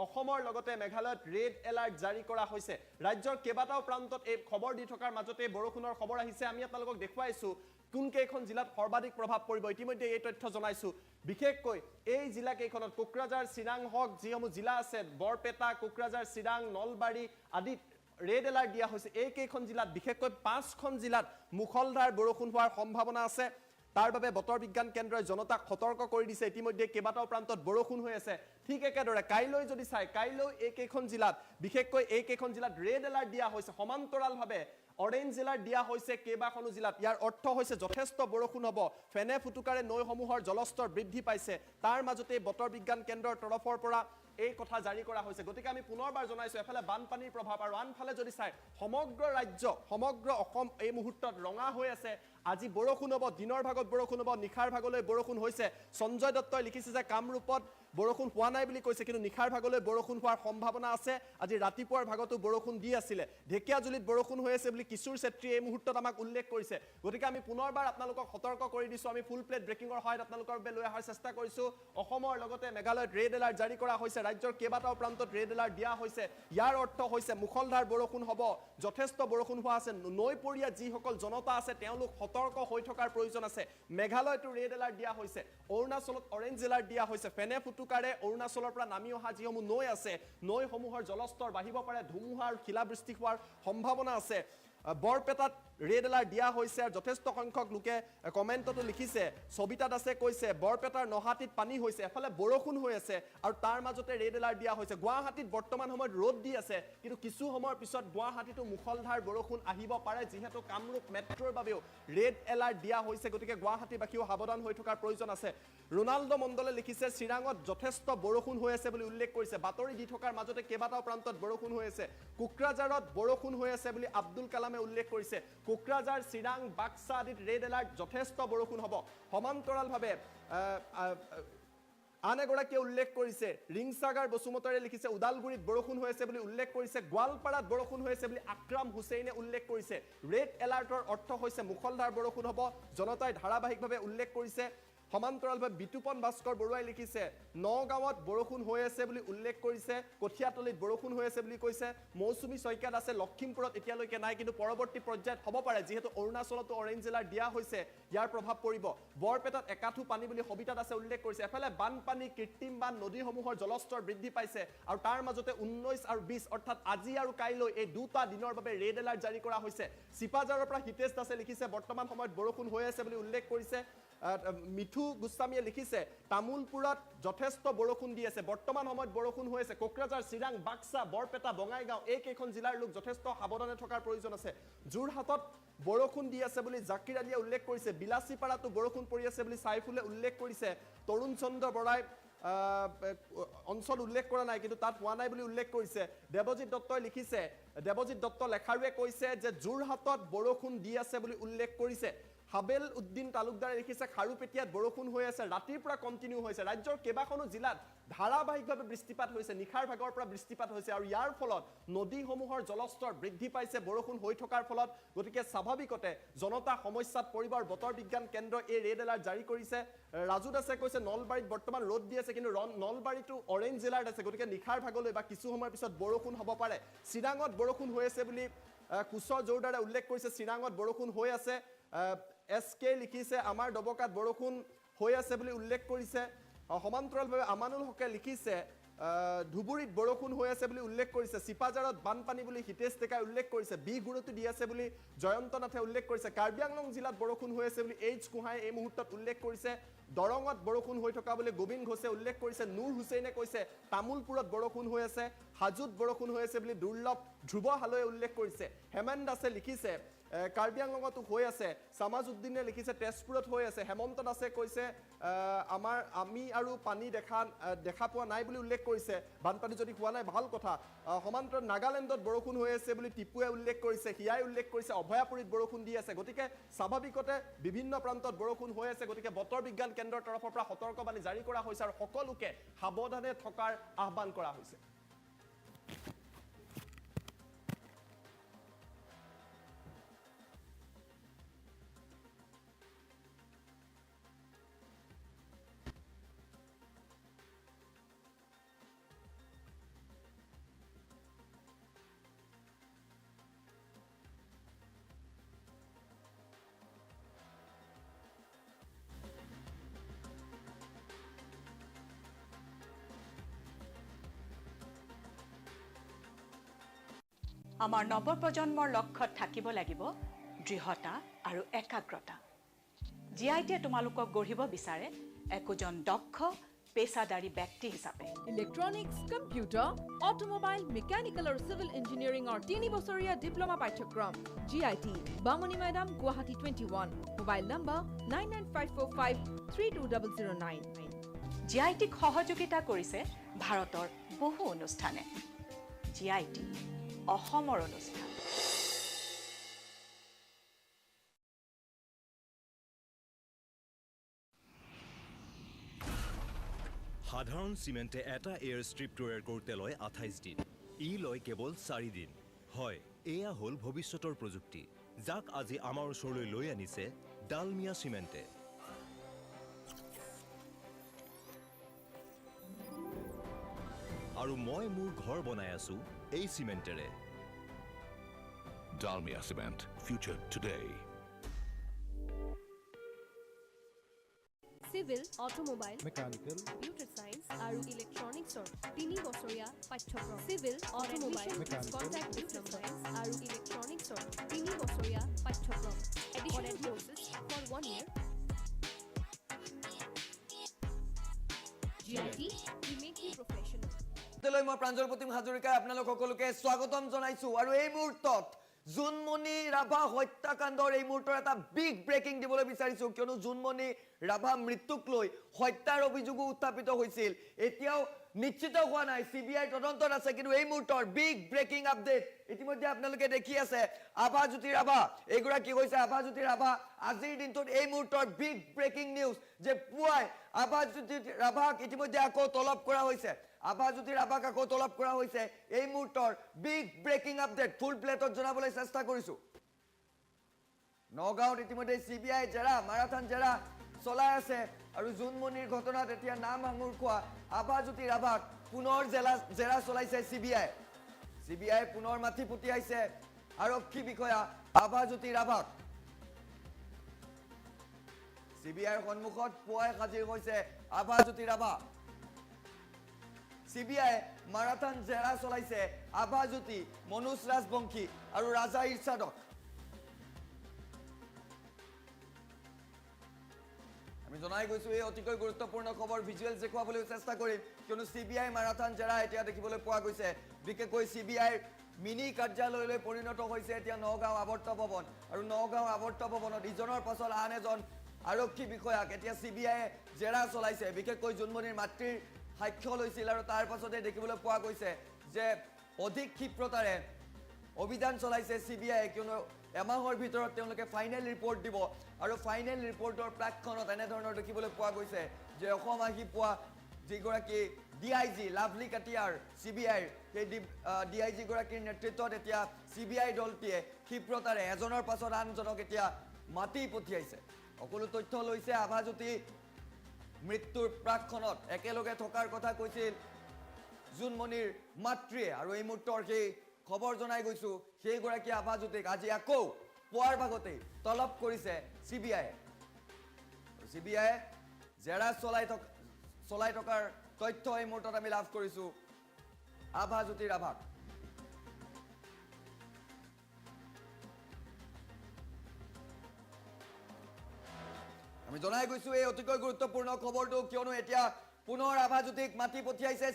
অসমৰ লগতে মেঘালয়ত ৰেড এলাৰ্ট জাৰি কৰা হৈছে ৰাজ্যৰ কেইবাটাও প্ৰান্তত এই খবৰ দি থকাৰ মাজতে বৰষুণৰ খবৰ আহিছে আমি আপোনালোকক দেখুৱাইছো কোন কেইখন জিলাত সৰ্বাধিক প্ৰভাৱ পৰিব ইতিমধ্যে এই তথ্য জনাইছো বিশেষকৈ এই জিলা কেইখনত কোকৰাঝাৰ চিৰাং হক যিসমূহ জিলা আছে বৰপেটা কোকৰাঝাৰ চিৰাং নলবাৰী আদি ৰেড এলাৰ্ট দিয়া হৈছে এই কেইখন জিলাত বিশেষকৈ 5খন জিলাত মুখলধাৰ বৰষুণ হোৱাৰ সম্ভাৱনা আছে তাৰ বাবে বতৰ বিজ্ঞান কেন্দ্ৰই জনতাক সতৰ্ক কৰি দিছে ইতিমধ্যে কেইবাটাও প্ৰান্তত বৰষুণ হৈ আছে ঠিক একেদৰে কাইলৈ যদি চাই কাইলৈ এই কেইখন জিলাত বিশেষকৈ এই কেইখন জিলাত ৰেড এলাৰ্ট দিয়া হৈছে সমান্তৰালভাৱে অৰেঞ্জ এলাৰ্ট দিয়া হৈছে কেইবাখনো জিলাত ইয়াৰ অৰ্থ হৈছে যথেষ্ট বৰষুণ হ'ব ফেনে ফুটুকাৰে নৈসমূহৰ জলস্তৰ বৃদ্ধি পাইছে তাৰ মাজতে বতৰ বিজ্ঞান কেন্দ্ৰৰ তৰফৰ পৰা এই কথা জাৰি কৰা হৈছে গতিকে আমি পুনৰবাৰ জনাইছো এফালে বানপানীৰ প্ৰভাৱ আৰু আনফালে যদি চাই সমগ্ৰ ৰাজ্য সমগ্ৰ অসম এই মুহূৰ্তত ৰঙা হৈ আছে আজি বৰষুণ হ'ব দিনৰ ভাগত বৰষুণ হ'ব নিখাৰ ভাগলৈ বৰষুণ হৈছে সঞ্জয় দত্তই লিখিছে যে কামৰূপত বৰষুণ হোৱা নাই বুলি কৈছে কিন্তু নিখাৰ ভাগলৈ বৰষুণ হোৱাৰ সম্ভাৱনা আছে আজি ৰাতিপুৱাৰ ভাগতো বৰষুণ দি আছিলে ঢেকিয়াজুলিত বৰষুণ হৈ আছে বুলি কিশোৰ চেত্ৰী এই মুহূৰ্তত আমাক উল্লেখ কৰিছে গতিকে আমি পুনৰবাৰ আপোনালোকক সতৰ্ক কৰি দিছো আমি ফুল প্লেট ব্ৰেকিংৰ সহায়ত আপোনালোকৰ বাবে লৈ অহাৰ চেষ্টা কৰিছো অসমৰ লগতে মেঘালয়ত ৰেড এলাৰ্ট জাৰি কৰা হৈছে ৰাজ্যৰ কেইবাটাও প্ৰান্তত ৰেড এলাৰ্ট দিয়া হৈছে ইয়াৰ অৰ্থ হৈছে মুখলধাৰ বৰষুণ হ'ব যথেষ্ট বৰষুণ হোৱা আছে নৈপৰীয়া যিসকল জনতা আছে তেওঁলোক সতৰ্ক হৈ থকাৰ প্ৰয়োজন আছে মেঘালয়তো ৰেড এলাৰ্ট দিয়া হৈছে অৰুণাচলত অৰেঞ্জ এলাৰ্ট দিয়া হৈছে ফেনে ফুটুকাৰে অৰুণাচলৰ পৰা নামি অহা যিসমূহ নৈ আছে নৈসমূহৰ জলস্তৰ বাঢ়িব পাৰে ধুমুহা আৰু শিলাবৃষ্টি হোৱাৰ সম্ভাৱনা আছে বৰপেটাত ৰেড এলাৰ্ট দিয়া হৈছে আৰু যথেষ্ট সংখ্যক লোকে কমেণ্টতো লিখিছে সবিতা দাসে কৈছে বৰপেটাৰ নহাটিত পানী হৈছে এফালে বৰষুণ হৈ আছে আৰু তাৰ মাজতে ৰেড এলাৰ্ট দিয়া হৈছে গুৱাহাটীত বৰ্তমান সময়ত ৰ'দ দি আছে কিন্তু কিছু সময়ৰ পিছত গুৱাহাটীতো মুখলধাৰ বৰষুণ আহিব পাৰে যিহেতু কামৰূপ মেট্ৰৰ বাবেও ৰেড এলাৰ্ট দিয়া হৈছে গতিকে গুৱাহাটীবাসীও সাৱধান হৈ থকাৰ প্ৰয়োজন আছে ৰোনাল্ডো মণ্ডলে লিখিছে চিৰাঙত যথেষ্ট বৰষুণ হৈ আছে বুলি উল্লেখ কৰিছে বাতৰি দি থকাৰ মাজতে কেইবাটাও প্ৰান্তত বৰষুণ হৈ আছে কোকৰাঝাৰত বৰষুণ হৈ আছে বুলি আব্দুল কালামে উল্লেখ কৰিছে কোকৰাঝাৰ চিৰাং বাক্সা আদিত ৰেড এলাৰ্ট যথেষ্ট বৰষুণ হ'ব সমান্তৰালভাৱে আন এগৰাকীয়ে উল্লেখ কৰিছে ৰিংসাগাৰ বসুমতাৰে লিখিছে উদালগুৰিত বৰষুণ হৈ আছে বুলি উল্লেখ কৰিছে গোৱালপাৰাত বৰষুণ হৈ আছে বুলি আকৰাম হুছেইনে উল্লেখ কৰিছে ৰেড এলাৰ্টৰ অৰ্থ হৈছে মুখলধাৰ বৰষুণ হ'ব জনতাই ধাৰাবাহিকভাৱে উল্লেখ কৰিছে সমান্তৰালভাৱে বিতুপন ভাস্কৰ বৰুৱাই লিখিছে নগাঁৱত বৰষুণ হৈ আছে বুলি উল্লেখ কৰিছে কঠিয়াতলিত বৰষুণ হৈ আছে বুলি কৈছে মৌচুমী শইকীয়াত আছে লখিমপুৰত এতিয়ালৈকে নাই কিন্তু পৰৱৰ্তী পৰ্যায়ত হ'ব পাৰে যিহেতু অৰুণাচলতো অৰেঞ্জ এলাৰ্ট দিয়া হৈছে ইয়াৰ প্ৰভাৱ পৰিব বৰপেটাত একাঠু পানী বুলি সবিতাত আছে উল্লেখ কৰিছে এফালে বানপানী কৃত্ৰিম বান নদীসমূহৰ জলস্তৰ বৃদ্ধি পাইছে আৰু তাৰ মাজতে 19 আৰু 20 অৰ্থাৎ আজি আৰু কাইলৈ এই দুটা দিনৰ বাবে ৰেড এলাৰ্ট জাৰি কৰা হৈছে চিপাজাৰৰ পৰা হিতেশ দাসে লিখিছে বৰ্তমান সময়ত বৰষুণ হৈ আছে বুলি উল্লেখ কৰিছে মিঠু গোস্বামীয়ে লিখিছে তামুলপুৰত যথেষ্ট বৰষুণ দি আছে বৰ্তমান সময়ত বৰষুণ হৈ আছে কোকৰাঝাৰ চিৰাং বাক্সা বৰপেটা বঙাইগাঁও এই কেইখন জিলাৰ লোক যথেষ্ট সাৱধানে থকাৰ প্ৰয়োজন আছে যোৰহাটত বৰষুণ দি আছে বুলি জাকিৰ আলীয়ে উল্লেখ কৰিছে বিলাসীপাৰাতো বৰষুণ পৰি আছে বুলি সাইফুলে উল্লেখ কৰিছে তৰুণ চন্দ্ৰ বৰাই অঞ্চল উল্লেখ কৰা নাই কিন্তু তাত হোৱা নাই বুলি উল্লেখ কৰিছে দেৱজিৎ দত্তই লিখিছে দেৱজিৎ দত্ত লেখাৰুৱে কৈছে যে যোৰহাটত বৰষুণ দি আছে বুলি উল্লেখ কৰিছে হাবেল উদ্দিন তালুকদাৰে লিখিছে খাৰুপেটিয়াত বৰষুণ হৈ আছে ৰাতিৰ পৰা কন্টিনিউ হৈছে ৰাজ্যৰ কেইবাখনো জিলাত ধাৰাবাহিকভাৱে বৃষ্টিপাত হৈছে নিখাৰ ভাগৰ পৰা বৃষ্টিপাত হৈছে আৰু ইয়াৰ ফলত নদীসমূহৰ জলস্তৰ বৃদ্ধি পাইছে বৰষুণ হৈ থকাৰ ফলত গতিকে স্বাভাৱিকতে জনতা সমস্যাত পৰিব আৰু বতৰ বিজ্ঞান কেন্দ্ৰই এই ৰেড এলাৰ্ট জাৰি কৰিছে ৰাজু দাসে কৈছে নলবাৰীত বৰ্তমান ৰ'দ দি আছে কিন্তু নলবাৰীতো অৰেঞ্জ এলাৰ্ট আছে গতিকে নিখাৰ ভাগলৈ বা কিছু সময়ৰ পিছত বৰষুণ হ'ব পাৰে চিৰাঙত বৰষুণ হৈ আছে বুলি কুশৰ জোৰদাৰে উল্লেখ কৰিছে চিৰাঙত বৰষুণ হৈ আছে SK লিখিছে আমাৰ দবকাত বৰষুণ হৈ আছে বুলি উল্লেখ কৰিছে সমান্তৰালভাৱে আমানুল হকে লিখিছে ধুবুৰীত বৰষুণ হৈ আছে বুলি উল্লেখ কৰিছে চিপাজাৰত বানপানী বুলি হিতেশ ডেকাই উল্লেখ কৰিছে বিগুৰুটো দি আছে বুলি জয়ন্ত নাথে উল্লেখ কৰিছে কাৰ্বি আংলং জিলাত বৰষুণ হৈ আছে বুলি এইচ কুহাই এই মুহূৰ্তত উল্লেখ কৰিছে দৰঙত বৰষুণ হৈ থকা বুলি গোবিন্দ ঘোষে উল্লেখ কৰিছে নুৰ হুছেইনে কৈছে তামুলপুৰত বৰষুণ হৈ আছে হাজোত বৰষুণ হৈ আছে বুলি দুৰ্লভ ধ্ৰুৱ হালৈয়ে উল্লেখ কৰিছে হেমন্ত দাসে লিখিছে কাৰ্বি আংলঙতো হৈ আছে সামাজ উদ্দিনে লিখিছে তেজপুৰত হৈ আছে হেমন্ত দাসে কৈছে আমি আৰু পানী দেখা পোৱা নাই বুলি উল্লেখ কৰিছে বানপানী যদি হোৱা নাই ভাল কথা সমান্তৰাল নাগালেণ্ডত বৰষুণ হৈ আছে বুলি টিপুৱে উল্লেখ কৰিছে হিয়াই উল্লেখ কৰিছে অভয়াপুৰীত বৰষুণ দি আছে গতিকে স্বাভাৱিকতে বিভিন্ন প্ৰান্তত বৰষুণ হৈ আছে গতিকে বতৰ বিজ্ঞান কেন্দ্ৰৰ তৰফৰ পৰা সতৰ্কবাণী জাৰি কৰা হৈছে আৰু সকলোকে সাৱধানে থকাৰ আহ্বান কৰা হৈছে আমাৰ নৱপ্ৰজন্মৰ লক্ষ্যত থাকিব লাগিব দৃঢ়তা আৰু একাগ্ৰতা জিআইটিয়ে তোমালোকক গঢ়িব বিচাৰে একোজন দক্ষ পেছাদাৰী ব্যক্তি হিচাপে ইলেক্ট্ৰনিক্স কম্পিউটাৰ অটোমোবাইল মেকানিকেল আৰু সিভিল ইঞ্জিনিয়াৰিঙৰ 3 বছৰীয়া ডিপ্লোমা পাঠ্যক্ৰম GIT বামুনি মৈদাম গুৱাহাটী 21 মোবাইল নম্বৰ 9954532009 জিআইটিক সহযোগিতা কৰিছে ভাৰতৰ বহু অনুষ্ঠানে জিআইটি অসমৰ অনুষ্ঠান সাধাৰণ চিমেণ্টে এটা এয়াৰ ষ্ট্ৰিপ তৈয়াৰ কৰোঁতে লয় 28 দিন ই লয় কেৱল 4 দিন হয় এয়া হ'ল ভৱিষ্যতৰ প্ৰযুক্তি যাক আজি আমাৰ ওচৰলৈ লৈ আনিছে ডালমিয়া চিমেণ্টে আৰু মই মোৰ ঘৰ বনাই আছো এই চিমেণ্টেৰে Dalmia Cement, future today. Civil automobile mechanical computer science আৰু ইলেক্ট্ৰনিক্সৰ 3 বছৰীয়া পাঠ্যক্ৰম civil automobile contract diploma science আৰু ইলেক্ট্ৰনিক্সৰ 3 বছৰীয়া পাঠ্যক্ৰম additional courses for 1 year GIT we make you professional মই প্ৰাঞ্জল প্ৰতিম হাজৰিকাই আপোনালোক সকলোকে স্বাগতম জনাইছো আৰু এই মুহূৰ্তত জুনমণি ৰাভা হত্যাকাণ্ডৰ এই মুহূৰ্তৰ এটা বিগ ব্ৰেকিং দিবলৈ বিচাৰিছো কিয়নো জুনমণি ৰাভা মৃত্যুক লৈ হত্যাৰ অভিযোগো উত্থাপিত হৈছিল এতিয়াও নিশ্চিত হোৱা নাই CBI তদন্তত আছে কিন্তু এই মুহূৰ্তৰ বিগ ব্ৰেকিং আপডেট ইতিমধ্যে আপোনালোকে দেখি আছে আভাজ্যোতি ৰাভা এগৰাকী হৈছে আভাজ্যোতি ৰাভা আজিৰ দিনটোত এই মুহূৰ্তৰ বিগ ব্ৰেকিং নিউজ যে পুৱাই আভাজ্যোতি ৰাভাক ইতিমধ্যে আকৌ তলব কৰা হৈছে আভাজ্যোতি ৰাভাক আকৌ তলব কৰা হৈছে এই মুহূৰ্তৰ বিগ ব্ৰেকিং আপডেট ফুল প্লেটত জনাবলৈ চেষ্টা কৰিছো নগাঁৱত ইতিমধ্যে CBI জেৰা মাৰাথান জেৰা চলাই আছে আৰু জুনমনিৰ ঘটনাত এতিয়া নাম আঙুৰ খোৱা আভাজ্যোতি ৰাভাক পুনৰ জেৰা চলাইছে CBI পুনৰ মাথি পুতিয়াইছে আৰক্ষী বিষয়া আভাজ্যোতি ৰাভাক CBIৰ সন্মুখত পুৱাই হাজিৰ হৈছে আভাজ্যোতি ৰাভা CBI মাৰাথান জেৰা চলাইছে আভাজ্যোতি মনোজ ৰাজবংশী আৰু ৰাজা ইৰছাদক আমি জনাই গৈছো এই অতিকৈ গুৰুত্বপূৰ্ণ খবৰ ভিজুৱেলছ দেখুৱাবলৈ চেষ্টা কৰিম কিয়নো CBI মাৰাথান জেৰা এতিয়া দেখিবলৈ পোৱা গৈছে বিশেষকৈ CBIৰ মিনি কাৰ্যালয়লৈ পৰিণত হৈছে এতিয়া নগাঁও আৱৰ্ত ভৱন আৰু নগাঁও আৱৰ্ত ভৱনত ইজনৰ পাছত আন এজন আৰক্ষী বিষয়াক এতিয়া CBI জেৰা চলাইছে বিশেষকৈ জুনমনিৰ মাতৃৰ সাক্ষ্য লৈছিল আৰু তাৰ পাছতে দেখিবলৈ পোৱা গৈছে যে অধিক ক্ষিপ্ৰতাৰে অভিযান চলাইছে CBI কিয়নো এমাহৰ ভিতৰত তেওঁলোকে ফাইনেল ৰিপৰ্ট দিব আৰু ফাইনেল ৰিপৰ্টৰ প্ৰাক্ষণত এনেধৰণৰ দেখিবলৈ পোৱা গৈছে যে অসম আহি পোৱা যিগৰাকী DIG লাভলি কাটিয়াৰ CBIৰ সেই DIG গৰাকীৰ নেতৃত্বত এতিয়া CBI দলটিয়ে ক্ষিপ্ৰতাৰে এজনৰ পাছত আনজনক এতিয়া মাতি পঠিয়াইছে সকলো তথ্য লৈছে আভাজ্যোতি মৃত্যুৰ প্ৰাক্ষণত একেলগে থকাৰ কথা কৈছিল জুনমনিৰ মাতৃয়ে আৰু এই মুহূৰ্তৰ সেই খবৰ জনাই গৈছো সেইগৰাকী আভাজ্যোতিক আজি আকৌ পুৱাৰ ভাগতেই তলব কৰিছে CBI জেৰা চলাই থকাৰ তথ্য এই মুহূৰ্তত আমি লাভ কৰিছো আভাজ্যোতি ৰাভাক আমি জনাই গৈছো এই অতিকৈ গুৰুত্বপূৰ্ণ খবৰটো কিয়নো এতিয়া পুনৰ আভাজ্যোতিক মাতি পঠিয়াইছে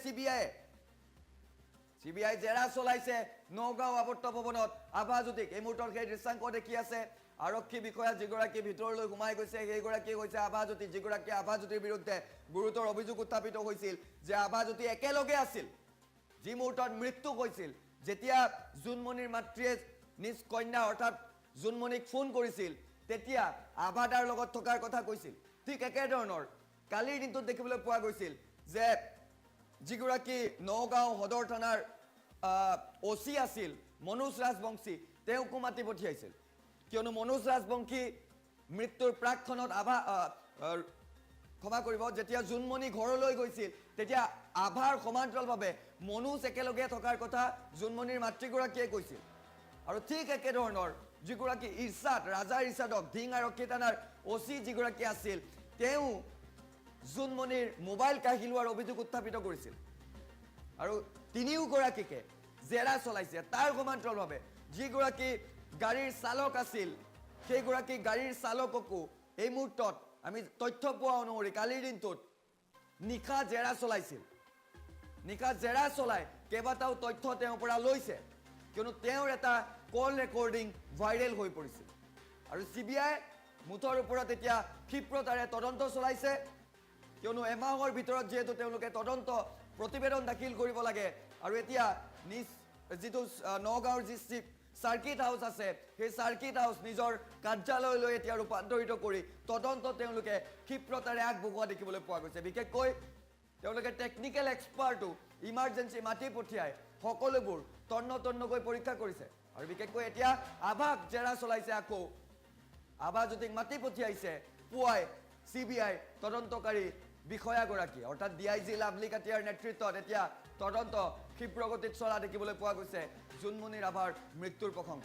CBI জেৰা চলাইছে নগাঁও আৱৰ্ত ভৱনত আভাজ্যোতিক এই মুহূৰ্তৰ সেই দৃশ্যাংক দেখি আছে আৰক্ষী বিষয়া যিগৰাকী ভিতৰলৈ সোমাই গৈছে সেইগৰাকী হৈছে আভাজ্যোতি যিগৰাকী আভাজ্যোতিৰ বিৰুদ্ধে গুৰুতৰ অভিযোগ উত্থাপিত হৈছিল যে আভাজ্যোতি একেলগে আছিল যি মুহূৰ্তত মৃত্যু হৈছিল যেতিয়া জুনমনিৰ মাতৃয়ে নিজ কন্যা অৰ্থাৎ জুনমনিক ফোন কৰিছিল তেতিয়া আভাদাৰ লগত থকাৰ কথা কৈছিল ঠিক একেধৰণৰ কালিৰ দিনটোত দেখিবলৈ পোৱা গৈছিল যে যিগৰাকী নগাঁও সদৰ থানাৰ OC আছিল মনোজ ৰাজবংশী তেওঁকো মাতি পঠিয়াইছিল কিয়নো মনোজ ৰাজবংশী মৃত্যুৰ প্ৰাক্ষণত ক্ষমা কৰিব যেতিয়া জুনমনি ঘৰলৈ গৈছিল তেতিয়া আভাৰ সমান্তৰালভাৱে মনোজ একেলগে থকাৰ কথা জুনমনিৰ মাতৃগৰাকীয়ে কৈছিল আৰু ঠিক একেধৰণৰ যিগৰাকী ইৰছাদ ৰাজা ইৰছাদক ধিং আৰক্ষী থানাৰ OC যিগৰাকী আছিল তেওঁ জুনমনিৰ মোবাইল কাঢ়ি লোৱাৰ অভিযোগ উত্থাপিত কৰিছিল আৰু তিনিওগৰাকীকে জেৰা চলাইছে তাৰ সমান্তৰালভাৱে যিগৰাকী গাড়ীৰ চালক আছিল সেইগৰাকী গাড়ীৰ চালককো এই মুহূৰ্তত আমি তথ্য পোৱা অনুসৰি কালিৰ দিনটোত নিশা জেৰা চলাইছিল নিশা জেৰা চলাই কেইবাটাও তথ্য তেওঁৰ পৰা লৈছে কিয়নো তেওঁৰ এটা কল ৰেকৰ্ডিং ভাইৰেল হৈ পৰিছিল আৰু CBI মুঠৰ ওপৰত এতিয়া ক্ষিপ্ৰতাৰে তদন্ত চলাইছে কিয়নো এমাহৰ ভিতৰত যেহেতু তেওঁলোকে তদন্ত প্ৰতিবেদন দাখিল কৰিব লাগে আৰু এতিয়া নিজ যিটো নগাঁৱৰ যি সাৰ্কিট হাউচ আছে সেই সাৰ্কিট হাউচ নিজৰ কাৰ্যালয়লৈ এতিয়া ৰূপান্তৰিত কৰি তদন্ত তেওঁলোকে ক্ষিপ্ৰতাৰে আগবঢ়োৱা দেখিবলৈ পোৱা গৈছে বিশেষকৈ তেওঁলোকে টেকনিকেল এক্সপাৰ্টো ইমাৰ্জেঞ্চি মাতি পঠিয়াই সকলোবোৰ তন্নকৈ পৰীক্ষা কৰিছে আৰু বিশেষকৈ এতিয়া আভাক জেৰা চলাইছে আকৌ আভাজ্যোতিক মাতি পঠিয়াইছে পুৱাই CBI তদন্তকাৰী বিষয়াগৰাকী অৰ্থাৎ DIG লাভলি কাটিয়াৰ নেতৃত্বত এতিয়া তদন্ত ক্ষিপ্ৰগতিত চলা দেখিবলৈ পোৱা গৈছে জুনমনি ৰাভাৰ মৃত্যুৰ প্ৰসংগ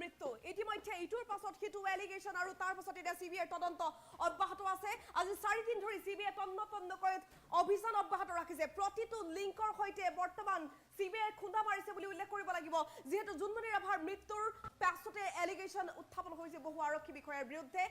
মৃত্যু ইতিমধ্যে ইটোৰ পাছত সিটো এলিগেশ্যন আৰু তাৰ পাছত এতিয়া CBI তদন্ত অব্যাহত আছে আজি 4 দিন ধৰি CBI তন্নকৈ অভিযান অব্যাহত ৰাখিছে প্ৰতিটো লিংকৰ সৈতে বৰ্তমান CBI খুন্দা মাৰিছে বুলি উল্লেখ কৰিব লাগিব যেহেতু জুনমণি ৰাভাৰ মৃত্যুৰ পাছতে এলিগেশ্যন উত্থাপন হৈছে বহু আৰক্ষী বিষয়াৰ বিৰুদ্ধে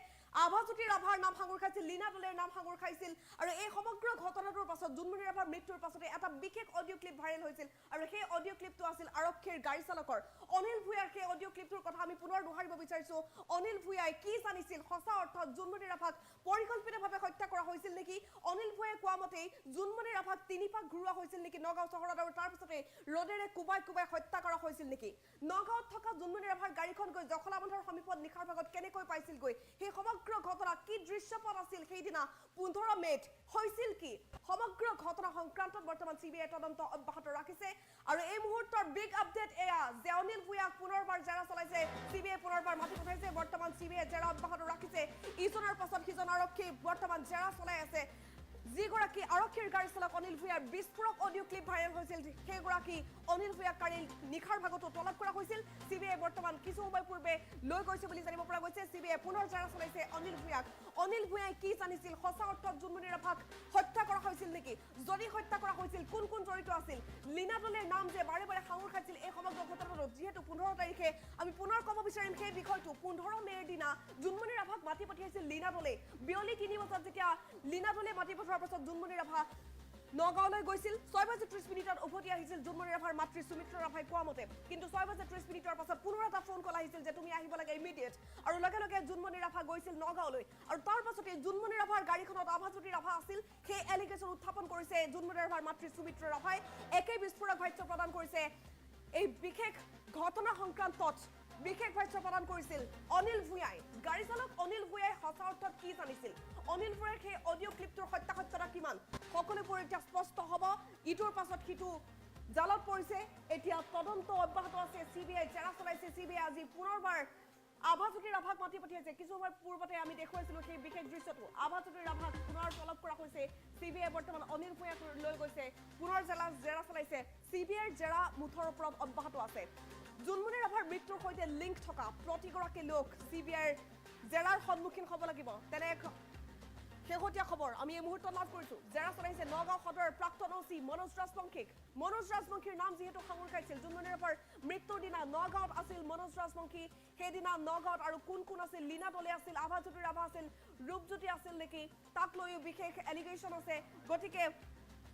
আভাজ্যোতি ৰাভাৰ নাম সাঙুৰ খাইছিল লীনা দলেৰ নাম সাঙুৰ খাইছিল আৰু এই সমগ্ৰ ঘটনাটোৰ পাছত জুনমণি ৰাভাৰ মৃত্যুৰ পাছতে এটা বিশেষ অডিঅ' ক্লিপ ভাইৰেল হৈছিল আৰু সেই অডিঅ' ক্লিপটো আছিল আৰক্ষীৰ গাড়ী চালকৰ অনিল ভূঞাৰ সেই অডিঅ' ক্লিপটোৰ কথা আমি পুনৰ দোহাৰিব বিচাৰিছো অনিল ভূঞাই কি জানিছিল সঁচা অৰ্থত জুনমণি ৰাভাক পৰিকল্পিতভাৱে হত্যা কৰা হৈছিল নেকি অনিল ভূঞাই কোৱা মতে জুনমণি ৰাভাক তিনিপাক ঘূৰোৱা হৈছিল নেকি নগাঁও চহৰত আৰু তাৰ পিছতে ৰডেৰে কুবাই কুবাই হত্যা কৰা হৈছিল নেকি নগাঁৱত থকা জুনমণি ৰাভাৰ গাড়ীখন গৈ জখলাবন্ধৰ সমীপত নিশাৰ ভাগত কেনেকৈ পাইছিল গৈ সেই সমগ্ৰ ঘটনা কি দৃশ্যপট আছিল সেইদিনা 15 মেত হৈছিল কি সমগ্ৰ ঘটনা সংক্ৰান্তত বৰ্তমান CBI তদন্ত অব্যাহত ৰাখিছে আৰু এই মুহূৰ্তৰ বিগ আপডেট এয়া যে অনিল ভূঞাক পুনৰবাৰ জেৰা চলাইছে CBI পুনৰবাৰ মাতি পঠাইছে বৰ্তমান CBI জেৰা অব্যাহত ৰাখিছে ইজনৰ পাছত সিজন আৰক্ষী বৰ্তমান জেৰা চলাই আছে যিগৰাকী আৰক্ষীৰ গাড়ী চালক অনিল ভূঞাৰ বিস্ফোৰক অডিঅ' ক্লিপ ভাইৰেল হৈছিল সেইগৰাকী অনিল ভূঞাক কালি নিশাৰ ভাগতো তলব কৰা হৈছিল CBI বৰ্তমান কিছু সময় পূৰ্বে লৈ গৈছে বুলি জানিব পৰা গৈছে CBI পুনৰ জেৰা চলাইছে অনিল ভূঞাই কি জানিছিল সঁচা অৰ্থত জুনমণি ৰাভাক হত্যা কৰা হৈছিল নেকি যদি হত্যা কৰা হৈছিল কোন কোন জড়িত আছিল লীনা দলেৰ নাম যে বাৰে বাৰে সাঙুৰ খাইছিল এই সমগ্ৰ ঘটনাটোত যিহেতু 15 তাৰিখে আমি পুনৰ ক'ব বিচাৰিম সেই বিষয়টো 15 মেৰ দিনা জুনমণি ৰাভাক মাতি পঠিয়াইছিল লীনা দলে বিয়লি 3 বজাত যেতিয়া লীনা দলে মাতি পঠোৱাৰ পাছত জুনমণি ৰাভা নগাঁৱলৈ গৈছিল 6:30 উভতি আহিছিল জুনমণি ৰাভাৰ মাতৃ সুমিত্ৰা ৰাভাই কোৱা মতে কিন্তু 6:30 পাছত পুনৰ এটা ফোন কল আহিছিল যে তুমি আহিব লাগে ইমিডিয়েট আৰু লগে লগে জুনমণি ৰাভা গৈছিল নগাঁৱলৈ আৰু তাৰ পাছতে জুনমণি ৰাভাৰ গাড়ীখনত আভাজ্যোতি ৰাভা আছিল সেই এলিগেশ্যন উত্থাপন কৰিছে জুনমণি ৰাভাৰ মাতৃ সুমিত্ৰা ৰাভাই একে বিস্ফোৰক ভাষ্য প্ৰদান কৰিছে এই বিশেষ ঘটনা সংক্ৰান্তত বিশেষ ভাষ্য প্ৰদান কৰিছিল অনিল ভূঞাই গাড়ী চালক অনিল ভূঞাই সঁচা অৰ্থত কি জানিছিল অনিল ভূঞাৰ সেই অডিঅ' ক্লিপটোৰ সত্যাসত্যতা কিমান সকলোবোৰ এতিয়া স্পষ্ট হ'ব ইটোৰ পাছত সিটো জালত পৰিছে এতিয়া তদন্ত অব্যাহত আছে CBI জেৰা চলাইছে CBI আজি পুনৰবাৰ আভাজ্যোতি ৰাভাক মাতি পঠিয়াইছে কিছু সময় পূৰ্বতে আমি দেখুৱাইছিলো সেই বিশেষ দৃশ্যটো আভাজ্যোতি ৰাভাক পুনৰ তলব কৰা হৈছে CBI বৰ্তমান অনিল ভূঞাক লৈ গৈছে পুনৰ জেৰা চলাইছে CBIৰ জেৰা মুঠৰ ওপৰত অব্যাহত আছে জুনমণি ৰাভাৰ মৃত্যুৰ সৈতে লিংক থকা প্ৰতিগৰাকী লোক CBIৰ জেৰাৰ সন্মুখীন হ'ব লাগিব তেনে শেহতীয়া খবৰ আমি এই মুহূৰ্তত লাভ কৰিছো জেৰা চলাইছে নগাঁও সদৰৰ প্ৰাক্তন OC মনোজ ৰাজবংশীৰ নাম যিহেতু সাঙুৰ খাইছিল জুনমণি ৰাভাৰ মৃত্যুৰ দিনা নগাঁৱত আছিল মনোজ ৰাজবংশী সেইদিনা নগাঁৱত আৰু কোন কোন আছিল লীনা দলে আছিল আভাজ্যোতি ৰাভা আছিল ৰূপজ্যোতি আছিল নেকি তাক লৈও বিশেষ এলিগেশ্যন আছে গতিকে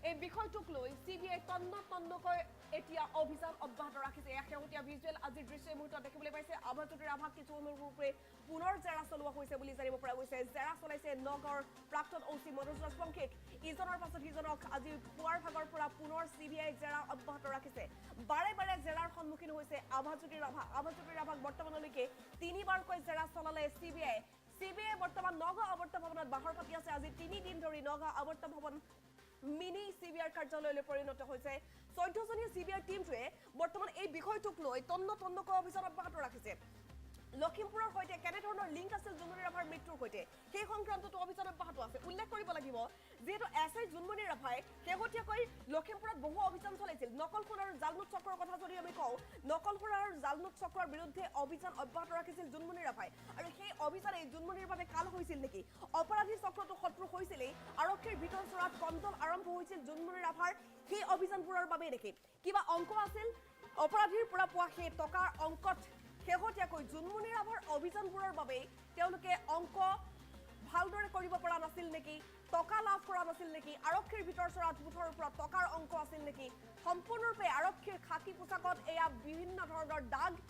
এই বিষয়টোক লৈ CBI তন্নকৈ এতিয়া অভিযান অব্যাহত ৰাখিছে এয়া শেহতীয়া ভিজুৱেল আজিৰ দৃশ্য মুহূৰ্তত দেখিবলৈ পাইছে আভাজ্যোতি ৰাভাক কিছু সময়ৰ পূৰ্বে পুনৰ জেৰা চলোৱা হৈছে বুলি জানিব পৰা গৈছে জেৰা চলাইছে নগাঁৱৰ প্ৰাক্তন OC মনোজ ৰাজবংশীক ইজনৰ পাছত সিজনক আজি পুৱাৰ ভাগৰ পৰা পুনৰ CBI জেৰা অব্যাহত ৰাখিছে বাৰে বাৰে জেৰাৰ সন্মুখীন হৈছে আভাজ্যোতি ৰাভাক বৰ্তমানলৈকে 3বাৰকৈ জেৰা চলালে CBI বৰ্তমান নগাঁও আৱৰ্ত ভৱনত বাহৰ পাতি আছে আজি 3 দিন ধৰি নগাঁও আৱৰ্ত ভৱন মিনি CBI কাৰ্যালয়লৈ পৰিণত হৈছে 14জনীয়া CBI টিমটোৱে বৰ্তমান এই বিষয়টোক লৈ তন্নকৈ অভিযান অব্যাহত ৰাখিছে লখিমপুৰৰ সৈতে কেনেধৰণৰ লিংক আছিল জুনমণি ৰাভাৰ মৃত্যুৰ সৈতে সেই সংক্ৰান্ততো অভিযান অব্যাহত আছে উল্লেখ কৰিব লাগিব যেহেতু SI জুনমণি ৰাভাই শেহতীয়াকৈ লখিমপুৰত বহু অভিযান চলাইছিল নকলখোৰ আৰু জালনোট চক্ৰৰ কথা যদি আমি কওঁ নকলখোৰ আৰু জালনোট চক্ৰৰ বিৰুদ্ধে অভিযান অব্যাহত ৰাখিছিল জুনমণি ৰাভাই আৰু সেই অভিযানে জুনমণিৰ বাবে কাল হৈছিল নেকি অপৰাধী চক্ৰটো শত্ৰু হৈছিলেই আৰক্ষীৰ ভিতৰ চৰাত কণ্ট্ৰল আৰম্ভ হৈছিল জুনমণি ৰাভাৰ সেই অভিযানবোৰৰ বাবে নেকি কিবা অংক আছিল অপৰাধীৰ পৰা পোৱা সেই টকাৰ অংকত শেহতীয়াকৈ জুনমণি ৰাভাৰ অভিযানবোৰৰ বাবে তেওঁলোকে অংক ভালদৰে কৰিব পৰা নাছিল নেকি টকা লাভ কৰা নাছিল নেকি আৰক্ষীৰ ভিতৰ চৰাত মুঠৰ ওপৰত টকাৰ অংক আছিল নেকি সম্পূৰ্ণৰূপে আৰক্ষীৰ খাকী পোছাকত এয়া বিভিন্ন ধৰণৰ দাগ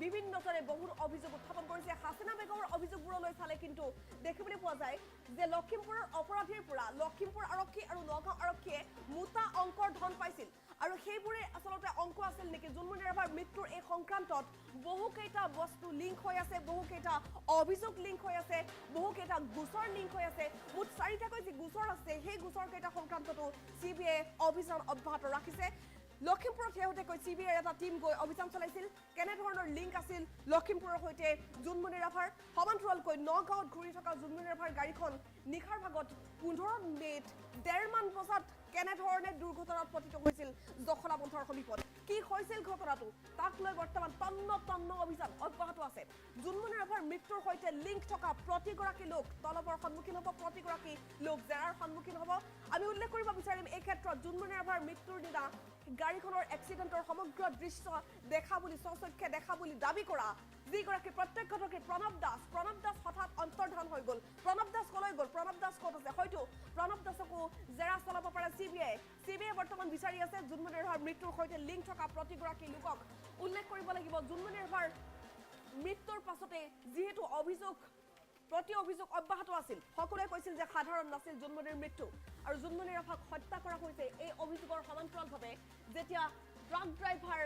বিভিন্নজনে বহু অভিযোগ উত্থাপন কৰিছে হাসিনা বেগমৰ অভিযোগবোৰলৈ চালে কিন্তু দেখিবলৈ পোৱা যায় যে লখিমপুৰৰ অপৰাধীৰ পৰা লখিমপুৰ আৰক্ষী আৰু নগাঁও আৰক্ষীয়ে মোটা অংকৰ ধন পাইছিল আৰু সেইবোৰে আসলতে অংক আছিল নেকি জুনমণি ৰাভাৰ মৃত্যুৰ এই সংক্ৰান্তত বহুকেইটা বস্তু লিংক হৈ আছে বহুকেইটা অভিযোগ লিংক হৈ আছে বহুকেইটা গোচৰ লিংক হৈ আছে মুঠ 4টাকৈ যি গোচৰ আছে সেই গোচৰ কেইটা সংক্ৰান্ততো CBI অভিযান অব্যাহত ৰাখিছে লখিমপুৰত শেহতীয়াকৈ CBIৰ এটা টীম গৈ অভিযান চলাইছিল কেনেধৰণৰ লিংক আছিল লখিমপুৰৰ সৈতে জুনমণি ৰাভাৰ সমান্তৰালকৈ নগাঁৱত ঘূৰি থকা জুনমণি ৰাভাৰ গাড়ীখন নিশাৰ ভাগত 15 মিনিট 1.5 মান বজাত কেনেধৰণে দুৰ্ঘটনাত পতিত হৈছিল জখলাবন্ধাৰ সমীপত কি হৈছিল ঘটনাটো তাক লৈ বৰ্তমান তন্ন অভিযান অব্যাহত আছে জুনমণি ৰাভাৰ মৃত্যুৰ সৈতে লিংক থকা প্ৰতিগৰাকী লোক তলবৰ সন্মুখীন হ'ব প্ৰতিগৰাকী লোক জেৰাৰ সন্মুখীন হ'ব আমি উল্লেখ কৰিব বিচাৰিম এই ক্ষেত্ৰত জুনমণি ৰাভাৰ মৃত্যুৰ দিনা গাড়ীখনৰ এক্সিডেণ্টৰ সমগ্ৰ দৃশ্য দেখা বুলি স্বচক্ষে দেখা বুলি দাবী কৰা যিগৰাকী প্ৰত্যক্ষদৰ্শী প্ৰণৱ দাস হঠাৎ অন্তৰ্ধান হৈ গ'ল প্ৰণৱ দাস কলৈ গ'ল প্ৰণৱ দাস ক'ত আছে হয়তো প্ৰণৱ দাসকো জেৰা চলাব পাৰে CBI বৰ্তমান বিচাৰি আছে জুনমণি ৰাভাৰ মৃত্যুৰ সৈতে লিংক থকা প্ৰতিগৰাকী লোকক উল্লেখ কৰিব লাগিব জুনমণি ৰাভাৰ মৃত্যুৰ পাছতে যিহেতু প্ৰতি অভিযোগ অব্যাহত আছিল সকলোৱে কৈছিল যে সাধাৰণ নাছিল জুনমণিৰ মৃত্যু আৰু জুনমণি ৰাভাক হত্যা কৰা হৈছে এই অভিযোগৰ সমান্তৰালভাৱে যেতিয়া ট্ৰাক ড্ৰাইভাৰ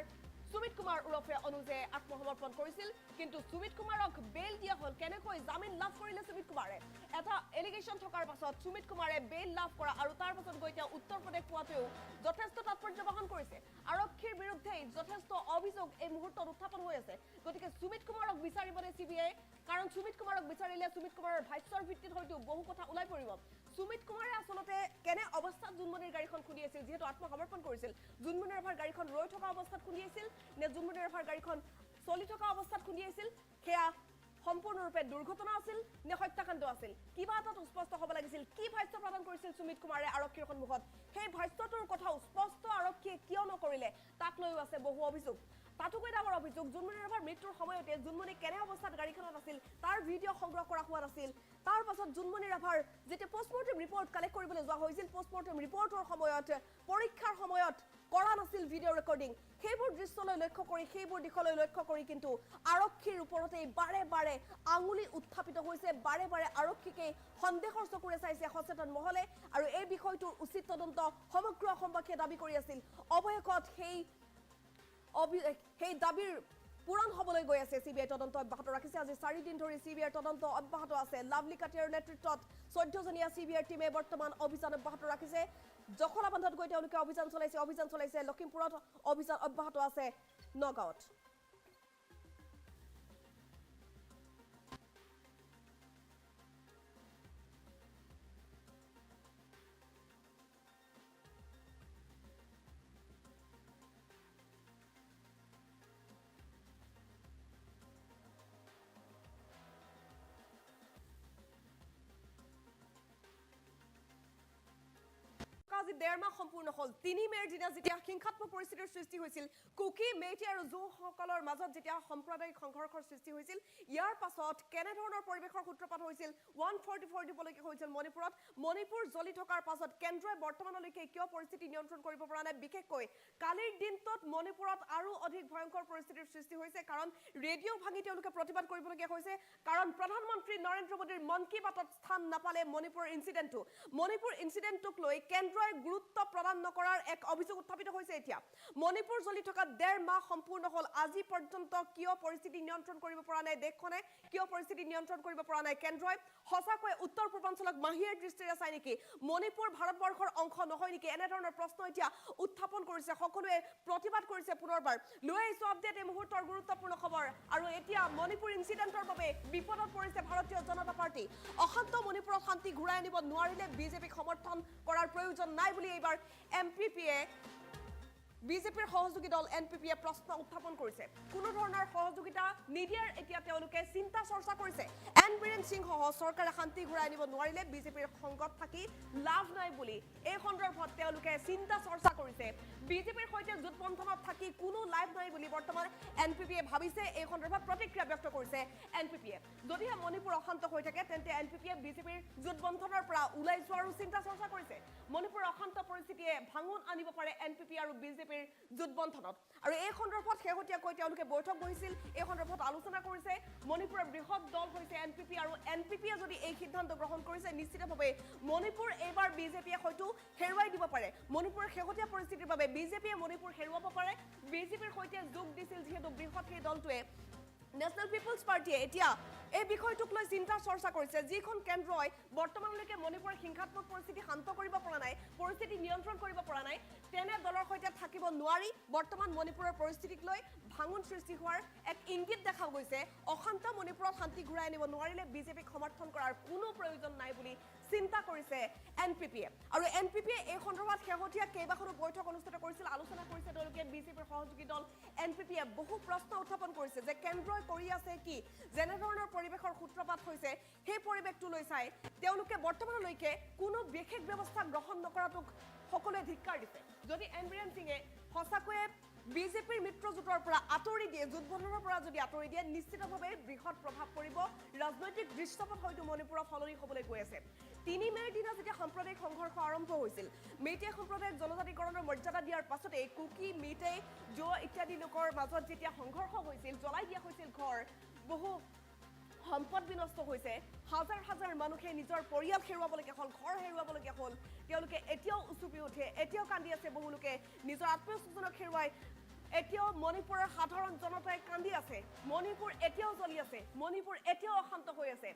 সুমিত কুমাৰ উৰফে অনুজে আত্মসমৰ্পণ কৰিছিল কিন্তু সুমিত কুমাৰক বেল দিয়া হ'ল কেনেকৈ জামিন লাভ কৰিলে সুমিত কুমাৰে এটা এলিগেশ্যন থকাৰ পাছত সুমিত কুমাৰে বেল লাভ কৰা আৰু তাৰ পাছত গৈ তেওঁ উত্তৰ প্ৰদেশ পোৱাটোও যথেষ্ট তাৎপৰ্য বহন কৰিছে আৰক্ষীৰ বিৰুদ্ধে যথেষ্ট অভিযোগ এই মুহূৰ্তত উত্থাপন হৈ আছে গতিকে সুমিত কুমাৰক বিচাৰিবনে CBI কাৰণ সুমিত কুমাৰক বিচাৰিলে সুমিত কুমাৰৰ ভাষ্যৰ ভিত্তিত হয়তো বহু কথা ওলাই পৰিব সুমিত কুমাৰে আসলতে কেনে অৱস্থাত জুনমণিৰ গাড়ীখন খুলি আছিল যেহেতু আত্মসমৰ্পণ কৰিছিল জুনমণি ৰাভাৰ গাড়ীখন ৰৈ থকা অৱস্থাত খুলি আছিল নে জুনমণি ৰাভাৰ গাড়ীখন চলি থকা অৱস্থাত খুলি আছিল সেয়া সম্পূৰ্ণৰূপে দুৰ্ঘটনা আছিল নে হত্যাকাণ্ড আছিল কিবা এটা স্পষ্ট হ'ব লাগিছিল কি ভাষ্য প্ৰদান কৰিছিল সুমিত কুমাৰে আৰক্ষীৰ সন্মুখত সেই ভাষ্যটোৰ কথাও স্পষ্ট আৰক্ষীয়ে কিয় নকৰিলে তাক লৈও আছে বহু অভিযোগ তাতোকৈ ডাঙৰ অভিযোগ জুনমণি ৰাভাৰ মৃত্যুৰ সময়তে জুনমণি কেনে অৱস্থাত গাড়ীখনত আছিল তাৰ ভিডিঅ' সংগ্ৰহ কৰা হোৱা নাছিল তাৰ পাছত জুনমণি ৰাভাৰ যেতিয়া পোষ্টমৰ্টেম ৰিপৰ্ট কালেক্ট কৰিবলৈ যোৱা হৈছিল পোষ্টমৰ্টেম ৰিপৰ্টৰ সময়ত পৰীক্ষাৰ সময়ত কৰা নাছিল ভিডিঅ' ৰেকৰ্ডিং সেইবোৰ দৃশ্যলৈ লক্ষ্য কৰি সেইবোৰ দিশলৈ লক্ষ্য কৰি কিন্তু আৰক্ষীৰ ওপৰতে বাৰে আঙুলি উত্থাপিত হৈছে বাৰে আৰক্ষীকে সন্দেহৰ চকুৰে চাইছে সচেতন মহলে আৰু এই বিষয়টোৰ উচিত তদন্ত সমগ্ৰ অসমবাসীয়ে দাবী কৰি আছিল অৱশেষত সেই দাবীৰ পূৰণ হ'বলৈ গৈ আছে CBI তদন্ত অব্যাহত ৰাখিছে আজি 4 দিন ধৰি CBI তদন্ত অব্যাহত আছে লাভলি কাটিয়াৰ নেতৃত্বত 14 জনীয়া CBI টিমে বৰ্তমান অভিযান অব্যাহত ৰাখিছে জখলাবন্ধাত গৈ তেওঁলোকে অভিযান চলাইছে লখিমপুৰত অভিযান অব্যাহত আছে নগাঁৱত আজি 1.5 মাহ সম্পূৰ্ণ হ'ল 3 মেৰ দিনা যেতিয়া হিংসাত্মক পৰিস্থিতিৰ সৃষ্টি হৈছিল কুকি মেইটি আৰু জোসকলৰ মাজত যেতিয়া সাম্প্ৰদায়িক সংঘৰ্ষৰ সৃষ্টি হৈছিল ইয়াৰ পাছত কেনে ধৰণৰ পৰিৱেশৰ সূত্ৰপাত হৈছিল 144 দিবলৈকে হৈছিল মণিপুৰ জ্বলি থকাৰ পাছত কেন্দ্ৰই বৰ্তমানলৈকে কিয় পৰিস্থিতি নিয়ন্ত্ৰণ কৰিব পৰা নাই বিশেষকৈ কালিৰ দিনটোত মণিপুৰত আৰু অধিক ভয়ংকৰ পৰিস্থিতিৰ সৃষ্টি হৈছে কাৰণ ৰেডিঅ' ভাঙি তেওঁলোকে প্ৰতিবাদ কৰিবলগীয়া হৈছে কাৰণ প্ৰধানমন্ত্ৰী নৰেন্দ্ৰ মোদীৰ মন কী বাতত স্থান নাপালে মণিপুৰ ইনচিডেণ্টটোক লৈ কেন্দ্ৰই গুৰুত্ব প্ৰদান নকৰাৰ এক অভিযোগ উত্থাপিত হৈছে এতিয়া মণিপুৰ জ্বলি থকা 1.5 মাহ সম্পূৰ্ণ হ'ল আজি পৰ্যন্ত কিয় পৰিস্থিতি নিয়ন্ত্ৰণ কৰিব পৰা নাই দেশখনে কিয় পৰিস্থিতি নিয়ন্ত্ৰণ কৰিব পৰা নাই কেন্দ্ৰই সঁচাকৈ উত্তৰ পূৰ্বাঞ্চলক মাহিৰ দৃষ্টিৰে চাই নেকি মণিপুৰ ভাৰতবৰ্ষৰ অংশ নহয় নেকি এনে ধৰণৰ প্ৰশ্ন এতিয়া উত্থাপন কৰিছে সকলোৱে প্ৰতিবাদ কৰিছে পুনৰবাৰ লৈ আহিছো আপডেট এই মুহূৰ্তৰ গুৰুত্বপূৰ্ণ খবৰ আৰু এতিয়া মণিপুৰ ইনচিডেণ্টৰ বাবে বিপদত পৰিছে ভাৰতীয় জনতা পাৰ্টি অশান্ত মণিপুৰত শান্তি ঘূৰাই আনিব নোৱাৰিলে বিজেপিক সমৰ্থন কৰাৰ প্ৰয়োজন নাই বুলি এইবাৰ এমপিপিয়ে বিজেপিৰ সহযোগী দল এনপিপিয়ে প্ৰশ্ন উত্থাপন কৰিছে কোনো ধৰণৰ সহযোগিতা নিদিয়াৰ এতিয়া তেওঁলোকে চিন্তা চৰ্চা কৰিছে এন বীৰেন সিং সহ চৰকাৰে শান্তি ঘূৰাই আনিব নোৱাৰিলে বিজেপিৰ সংগত থাকি লাভ নাই বুলি এই সন্দৰ্ভত তেওঁলোকে চিন্তা চৰ্চা কৰিছে বিজেপিৰ সৈতে জোটবন্ধনত থাকি কোনো লাভ নাই বুলি বৰ্তমান এনপিপিয়ে ভাবিছে এই সন্দৰ্ভত প্ৰতিক্ৰিয়া ব্যক্ত কৰিছে এনপিপিয়ে যদিহে মণিপুৰ অশান্ত হৈ থাকে তেন্তে এনপিপিয়ে বিজেপিৰ জোটবন্ধনৰ পৰা ওলাই যোৱাৰো চিন্তা চৰ্চা কৰিছে মণিপুৰ অশান্ত পৰিস্থিতিয়ে ভাঙন আনিব পাৰে এনপিপি আৰু বিজেপিৰ জোটবন্ধনত আৰু এই সন্দৰ্ভত শেহতীয়াকৈ তেওঁলোকে বৈঠক বহিছিল এই সন্দৰ্ভত আলোচনা কৰিছে মণিপুৰৰ বৃহৎ দল হৈছে এনপিপি আৰু এনপিপিয়ে যদি এই সিদ্ধান্ত গ্ৰহণ কৰিছে নিশ্চিতভাৱে মণিপুৰ এইবাৰ বিজেপিয়ে হয়তো হেৰুৱাই দিব পাৰে মণিপুৰৰ শেহতীয়া পৰিস্থিতিৰ বাবে বিজেপিয়ে মণিপুৰ হেৰুৱাব পাৰে বিজেপিৰ সৈতে যোগ দিছিল যিহেতু বৃহৎ সেই দলটোৱে নেশ্যনেল পিপলছ পাৰ্টিয়ে এতিয়া এই বিষয়টোক লৈ চিন্তা চৰ্চা কৰিছে যিখন কেন্দ্ৰই বৰ্তমানলৈকে মণিপুৰৰ হিংসাত্মক পৰিস্থিতি শান্ত কৰিব পৰা নাই পৰিস্থিতি নিয়ন্ত্ৰণ কৰিব পৰা নাই তেনে দলৰ সৈতে থাকিব নোৱাৰি বৰ্তমান মণিপুৰৰ পৰিস্থিতিক লৈ ভাঙন সৃষ্টি হোৱাৰ এক ইংগিত দেখা গৈছে অশান্ত মণিপুৰত শান্তি ঘূৰাই আনিব নোৱাৰিলে বিজেপিক সমৰ্থন কৰাৰ কোনো প্ৰয়োজন নাই বুলি চিন্তা কৰিছে এনপিপিয়ে আৰু এনপিপিয়ে এই সন্দৰ্ভত শেহতীয়া কেইবাখনো বৈঠক অনুষ্ঠিত কৰিছিল আলোচনা কৰিছে তেওঁলোকে বিজেপিৰ সহযোগী দল এনপিপিয়ে বহু প্ৰশ্ন উত্থাপন কৰিছে যে কেন্দ্ৰই কৰি আছে কি যেনেধৰণৰ পৰিৱেশৰ সূত্ৰপাত হৈছে সেই পৰিৱেশটো লৈ চাই তেওঁলোকে বৰ্তমানলৈকে কোনো বিশেষ ব্যৱস্থা গ্ৰহণ নকৰাটোক সকলোৱে ধিক্কাৰ দিছে যদি এন বীৰেন সিঙে সঁচাকৈয়ে বিজেপিৰ মিত্ৰজোঁটৰ পৰা আঁতৰি দিয়ে জোটবন্ধনৰ পৰা যদি আঁতৰি দিয়ে নিশ্চিতভাৱে বৃহৎ প্ৰভাৱ পৰিব ৰাজনৈতিক দৃশ্যপট হয়তো মণিপুৰত সলনি হ'বলৈ গৈ আছে 3 মে'ৰ দিনা যেতিয়া সাম্প্ৰদায়িক সংঘৰ্ষ আৰম্ভ হৈছিল মেইটেই সম্প্ৰদায়ক জনজাতিকৰণৰ মৰ্যাদা দিয়াৰ পাছতে কুকি মেইটেই জো ইত্যাদি লোকৰ মাজত যেতিয়া সংঘৰ্ষ হৈছিল জ্বলাই দিয়া হৈছিল ঘৰ বহু সম্পদ বিনষ্ট হৈছে হাজাৰ হাজাৰ মানুহে নিজৰ পৰিয়াল হেৰুৱাবলগীয়া হ'ল ঘৰ হেৰুৱাবলগীয়া হ'ল তেওঁলোকে এতিয়াও উচুপি উঠে এতিয়াও কান্দি আছে বহু লোকে নিজৰ আত্মীয়স্বজনক হেৰুৱাই এতিয়াও মণিপুৰৰ সাধাৰণ জনতাই কান্দি আছে মণিপুৰ এতিয়াও জ্বলি আছে মণিপুৰ এতিয়াও অশান্ত হৈ আছে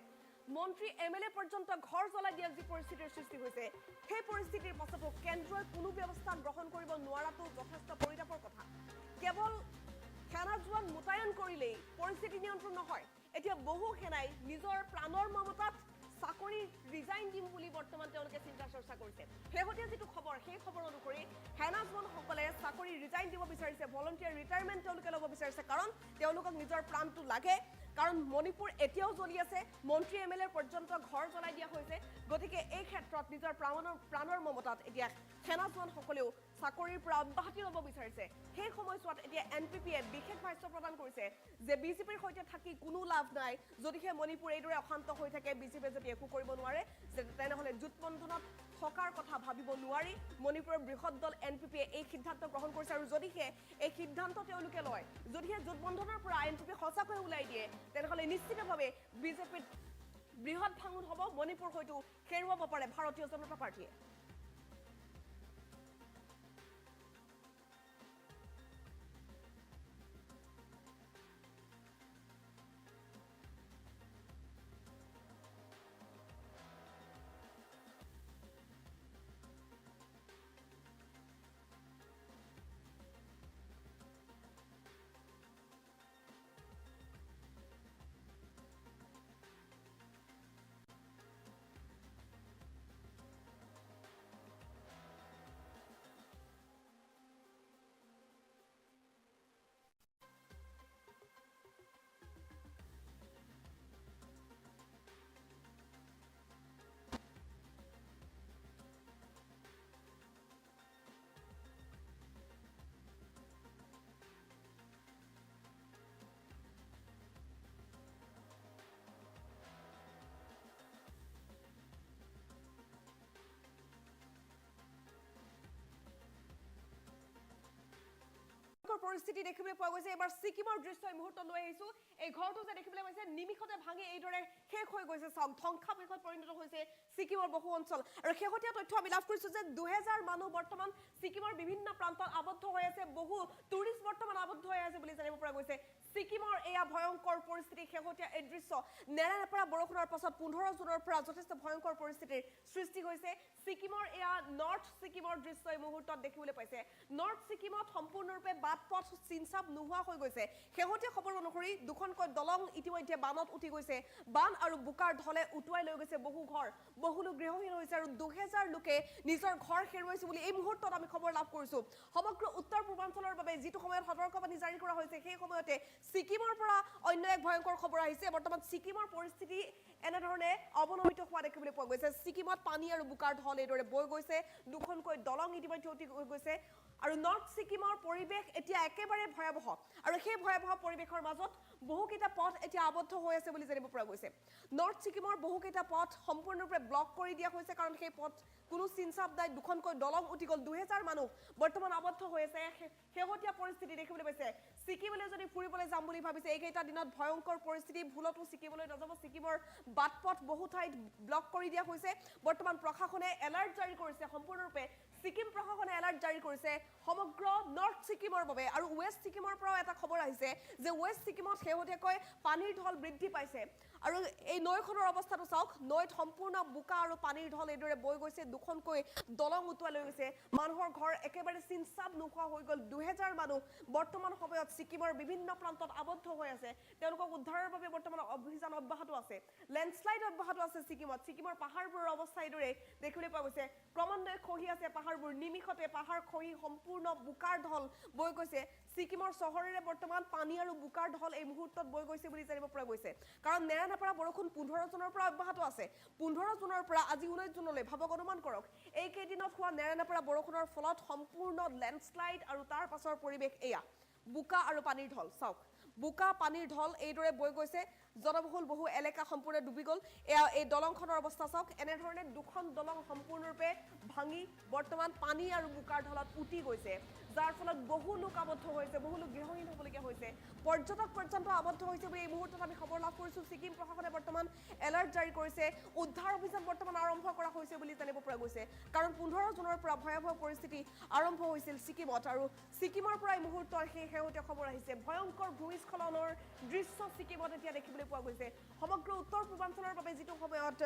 মন্ত্ৰী এমএলএ পৰ্যন্ত ঘৰ জ্বলাই দিয়া যি পৰিস্থিতিৰ সৃষ্টি হৈছে সেই পৰিস্থিতিৰ পাছতো কেন্দ্ৰই কোনো ব্যৱস্থা গ্ৰহণ কৰিব নোৱাৰাটো যথেষ্ট পৰিতাপৰ কথা কেৱল সেনা জোৱান মোতায়েন কৰিলেই পৰিস্থিতি নিয়ন্ত্ৰণ নহয় এতিয়া বহু সেনাই নিজৰ প্ৰাণৰ মমতাত চাকৰি ৰিজাইন দিম বুলি বৰ্তমান তেওঁলোকে চিন্তা চৰ্চা কৰিছে শেহতীয়া যিটো খবৰ সেই খবৰ অনুসৰি সেনা জোৱানসকলে চাকৰি ৰিজাইন দিব বিচাৰিছে ভলণ্টিয়াৰ ৰিটায়াৰমেণ্ট তেওঁলোকে ল'ব বিচাৰিছে কাৰণ তেওঁলোকক নিজৰ প্ৰাণটো লাগে কাৰণ মণিপুৰ এতিয়াও জ্বলি আছে মন্ত্ৰী এমএলএ পৰ্যন্ত ঘৰ জ্বলাই দিয়া হৈছে গতিকে এই ক্ষেত্ৰত নিজৰ প্ৰাণৰ মমতাত এতিয়া সেনা জোৱানসকলেও চাকৰিৰ পৰা অব্যাহতি ল'ব বিচাৰিছে সেই সময়ছোৱাত এতিয়া এনপিপিয়ে বিশেষ ভাষ্য প্ৰদান কৰিছে যে বিজেপিৰ সৈতে থাকি কোনো লাভ নাই যদিহে মণিপুৰ এইদৰে অশান্ত হৈ থাকে বিজেপিয়ে যদি একো কৰিব নোৱাৰে তেনেহ'লে জোটবন্ধনত থকাৰ কথা ভাবিব নোৱাৰি মণিপুৰৰ বৃহৎ দল এনপিপিয়ে এই সিদ্ধান্ত গ্ৰহণ কৰিছে আৰু যদিহে এই সিদ্ধান্ত তেওঁলোকে লয় যদিহে জোটবন্ধনৰ পৰা এনপিপি সঁচাকৈ ওলাই দিয়ে তেনেহ'লে নিশ্চিতভাৱে বিজেপিত বৃহৎ ভাঙন হ'ব মণিপুৰ হয়তো হেৰুৱাব পাৰে ভাৰতীয় জনতা পাৰ্টীয়ে পৰিস্থিতি দেখিবলৈ পোৱা গৈছে এবাৰ সিকিমৰ দৃশ্য এই মুহূৰ্তত লৈ আহিছো এই ঘৰটো যে দেখিবলৈ পাইছে নিমিষতে ভাঙি এইদৰে শেষ হৈ গৈছে চাওক ধ্বংসাৱশেষত পৰিণত হৈছে সিকিমৰ বহু অঞ্চল আৰু শেহতীয়া তথ্য আমি লাভ কৰিছো যে 2000 মানুহ বৰ্তমান সিকিমৰ বিভিন্ন প্ৰান্তত আবদ্ধ হৈ আছে বহু টুৰিষ্ট বৰ্তমান আবদ্ধ হৈ আছে বুলি জানিব পৰা গৈছে সিকিমৰ এয়া ভয়ংকৰ পৰিস্থিতি শেহতীয়া এই দৃশ্য নেৰানেপেৰা বৰষুণৰ পাছত 15 জুনৰ পৰা যথেষ্ট ভয়ংকৰ পৰিস্থিতিৰ সৃষ্টি হৈছে সিকিমৰ এয়া নৰ্থ সিকিমৰ দৃশ্য এই মুহূৰ্তত দেখিবলৈ পাইছে নৰ্থ সিকিমত সম্পূৰ্ণৰূপে বাট পথ চিনচাপ নোহোৱা হৈ গৈছে শেহতীয়া খবৰ অনুসৰি দুখনকৈ দলং ইতিমধ্যে বানত উঠি গৈছে বান আৰু বুকাৰ ঢলে উটুৱাই লৈ গৈছে বহু ঘৰ বহু লোক গৃহহীন হৈছে আৰু 2000 লোকে নিজৰ ঘৰ হেৰুৱাইছে বুলি এই মুহূৰ্তত আমি খবৰ লাভ কৰিছো সমগ্ৰ উত্তৰ পূৰ্বাঞ্চলৰ বাবে যিটো সময়ত সতৰ্কবাণী জাৰি কৰা হৈছে সেই সময়তে সিকিমৰ পৰা অন্য এক ভয়ংকৰ খবৰ আহিছে বৰ্তমান সিকিমৰ পৰিস্থিতি এনেধৰণে অৱনমিত হোৱা দেখিবলৈ পোৱা গৈছে সিকিমত পানী আৰু বুকাৰ ঢল এইদৰে বৈ গৈছে দুখনকৈ দলং ইতিমধ্যে উঠি গৈছে আৰু নৰ্থ সিকিমৰ পৰিৱেশ এতিয়া একেবাৰে ভয়াবহ আৰু সেই ভয়াবহ পৰিৱেশৰ মাজত বহুকেইটা পথ এতিয়া আবদ্ধ হৈ আছে বুলি জানিব পৰা গৈছে নৰ্থ সিকিমৰ বহুকেইটা পথ সম্পূৰ্ণৰূপে ব্লক কৰি দিয়া হৈছে কাৰণ সেই পথ কোনো চিনচাপ নাই দুখনকৈ দলং উঠি গ'ল 2000 মানুহ বৰ্তমান আবদ্ধ হৈ আছে শেহতীয়া পৰিস্থিতি দেখিবলৈ পাইছে সিকিমলৈ যদি ফুৰিবলৈ যাম বুলি ভাবিছে এইকেইটা দিনত ভয়ংকৰ পৰিস্থিতি ভুলতো সিকিমলৈ নাযাব সিকিমৰ বাটপথ বহু ঠাইত ব্লক কৰি দিয়া হৈছে বৰ্তমান প্ৰশাসনে এলাৰ্ট জাৰি কৰিছে সম্পূৰ্ণৰূপে ছিকিম প্ৰশাসনে এলাৰ্ট জাৰি কৰিছে সমগ্ৰ নৰ্থ ছিকিমৰ বাবে আৰু ৱেষ্ট ছিকিমৰ পৰাও এটা খবৰ আহিছে যে ৱেষ্ট ছিকিমত শেহতীয়াকৈ পানীৰ ঢল বৃদ্ধি পাইছে আৰু এই নৈখনৰ অৱস্থাটো চাওক নৈত সম্পূৰ্ণ বোকা আৰু পানীৰ ঢল এইদৰে বৈ গৈছে দুখনকৈ দলং উটুৱাই লৈ গৈছে মানুহৰ ঘৰ একেবাৰে চিনচাব নোহোৱা হৈ গ'ল 2000 মানুহ বৰ্তমান সময়ত ছিকিমৰ বিভিন্ন প্ৰান্তত আবদ্ধ হৈ আছে তেওঁলোকক উদ্ধাৰৰ বাবে বৰ্তমান অভিযান অব্যাহত আছে লেণ্ডশ্লাইড অব্যাহত আছে ছিকিমৰ পাহাৰবোৰৰ অৱস্থা এইদৰে দেখিবলৈ পোৱা গৈছে ক্ৰমান্বয়ে খহি আছে পাহাৰবোৰ নিমিষতে পাহাৰ খহি সম্পূৰ্ণ বোকাৰ ঢল বৈ গৈছে ছিকিমৰ চহৰেৰে বৰ্তমান পানী আৰু বোকাৰ ঢল এই মুহূৰ্তত বৈ গৈছে বুলি জানিব পৰা গৈছে কাৰণ নেৰানেপেৰা বৰষুণ 15 জুনৰ পৰা অব্যাহত আছে 15 জুনৰ পৰা আজি 19 জুনলৈ ভাবক অনুমান কৰক এই কেইদিনত হোৱা নেৰানেপেৰা বৰষুণৰ ফলত সম্পূৰ্ণ লেণ্ডশ্লাইড আৰু তাৰ পাছৰ পৰিৱেশ এয়া বোকা আৰু পানীৰ ঢল চাওক বোকা পানীৰ ঢল এইদৰে বৈ গৈছে জনবহুল বহু এলেকা সম্পূৰ্ণ ডুবি গ'ল এয়া এই দলংখনৰ অৱস্থা চাওক এনেধৰণে দুখন দলং সম্পূৰ্ণৰূপে ভাঙি বৰ্তমান পানী আৰু বোকাৰ ঢলত উটি গৈছে যাৰ ফলত বহু লোক আবদ্ধ হৈছে বহু লোক গৃহহীন হ'বলগীয়া হৈছে পৰ্যটক পৰ্যন্ত আবদ্ধ হৈছে বুলি এই মুহূৰ্তত আমি খবৰ লাভ কৰিছোঁ ছিকিম প্ৰশাসনে বৰ্তমান এলাৰ্ট জাৰি কৰিছে উদ্ধাৰ অভিযান বৰ্তমান আৰম্ভ কৰা হৈছে বুলি জানিব পৰা গৈছে কাৰণ 15 জুনৰ পৰা ভয়াৱহ পৰিস্থিতি আৰম্ভ হৈছিল ছিকিমত আৰু ছিকিমৰ পৰা এই মুহূৰ্তৰ সেই শেহতীয়া খবৰ আহিছে ভয়ংকৰ ভূমিস্খলনৰ দৃশ্য ছিকিমত এতিয়া দেখিবলৈ পোৱা গৈছে সমগ্ৰ উত্তৰ পূৰ্বাঞ্চলৰ বাবে যিটো সময়ত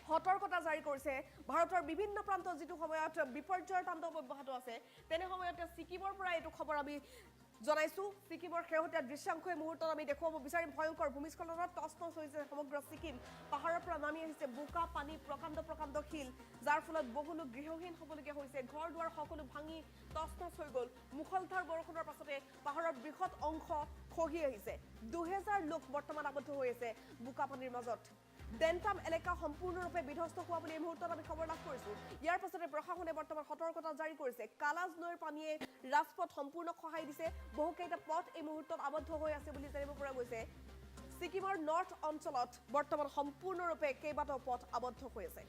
সতৰ্কতা জাৰি কৰিছে ভাৰতৰ বিভিন্ন প্ৰান্তত যিটো সময়ত বিপৰ্যয়ৰ তাণ্ডৱ অব্যাহত আছে তেনে সময়তে ছিকিমৰ পৰা এইটো খবৰ আমি জনাইছোঁ ছিকিমৰ শেহতীয়া দৃশ্যাংশ এই মুহূৰ্তত আমি দেখুৱাব বিচাৰিম ভয়ংকৰ ভূমিস্খলনত তছনছ হৈছে সমগ্ৰ ছিকিম পাহাৰৰ পৰা নামি আহিছে বোকা পানী প্ৰকাণ্ড শিল যাৰ ফলত বহু লোক গৃহহীন হ'বলগীয়া হৈছে ঘৰ দুৱাৰ সকলো ভাঙি তছনছ হৈ গ'ল মুখলধাৰ বৰষুণৰ পাছতে পাহাৰৰ বৃহৎ অংশ খহি আহিছে 2000 লোক বৰ্তমান আবদ্ধ হৈ আছে বোকা পানীৰ মাজত ডেণ্টাম এলেকা সম্পূৰ্ণৰূপে বিধ্বস্ত হোৱা বুলি এই মুহূৰ্তত আমি খবৰ লাভ কৰিছোঁ ইয়াৰ পাছতে প্ৰশাসনে বৰ্তমান সতৰ্কতা জাৰি কৰিছে কালাজ নৈৰ পানীয়ে ৰাজপথ সম্পূৰ্ণ খহাই দিছে বহুকেইটা পথ এই মুহূৰ্তত আবদ্ধ হৈ আছে বুলি জানিব পৰা গৈছে ছিকিমৰ নৰ্থ অঞ্চলত বৰ্তমান সম্পূৰ্ণৰূপে কেইবাটাও পথ আবদ্ধ হৈ আছে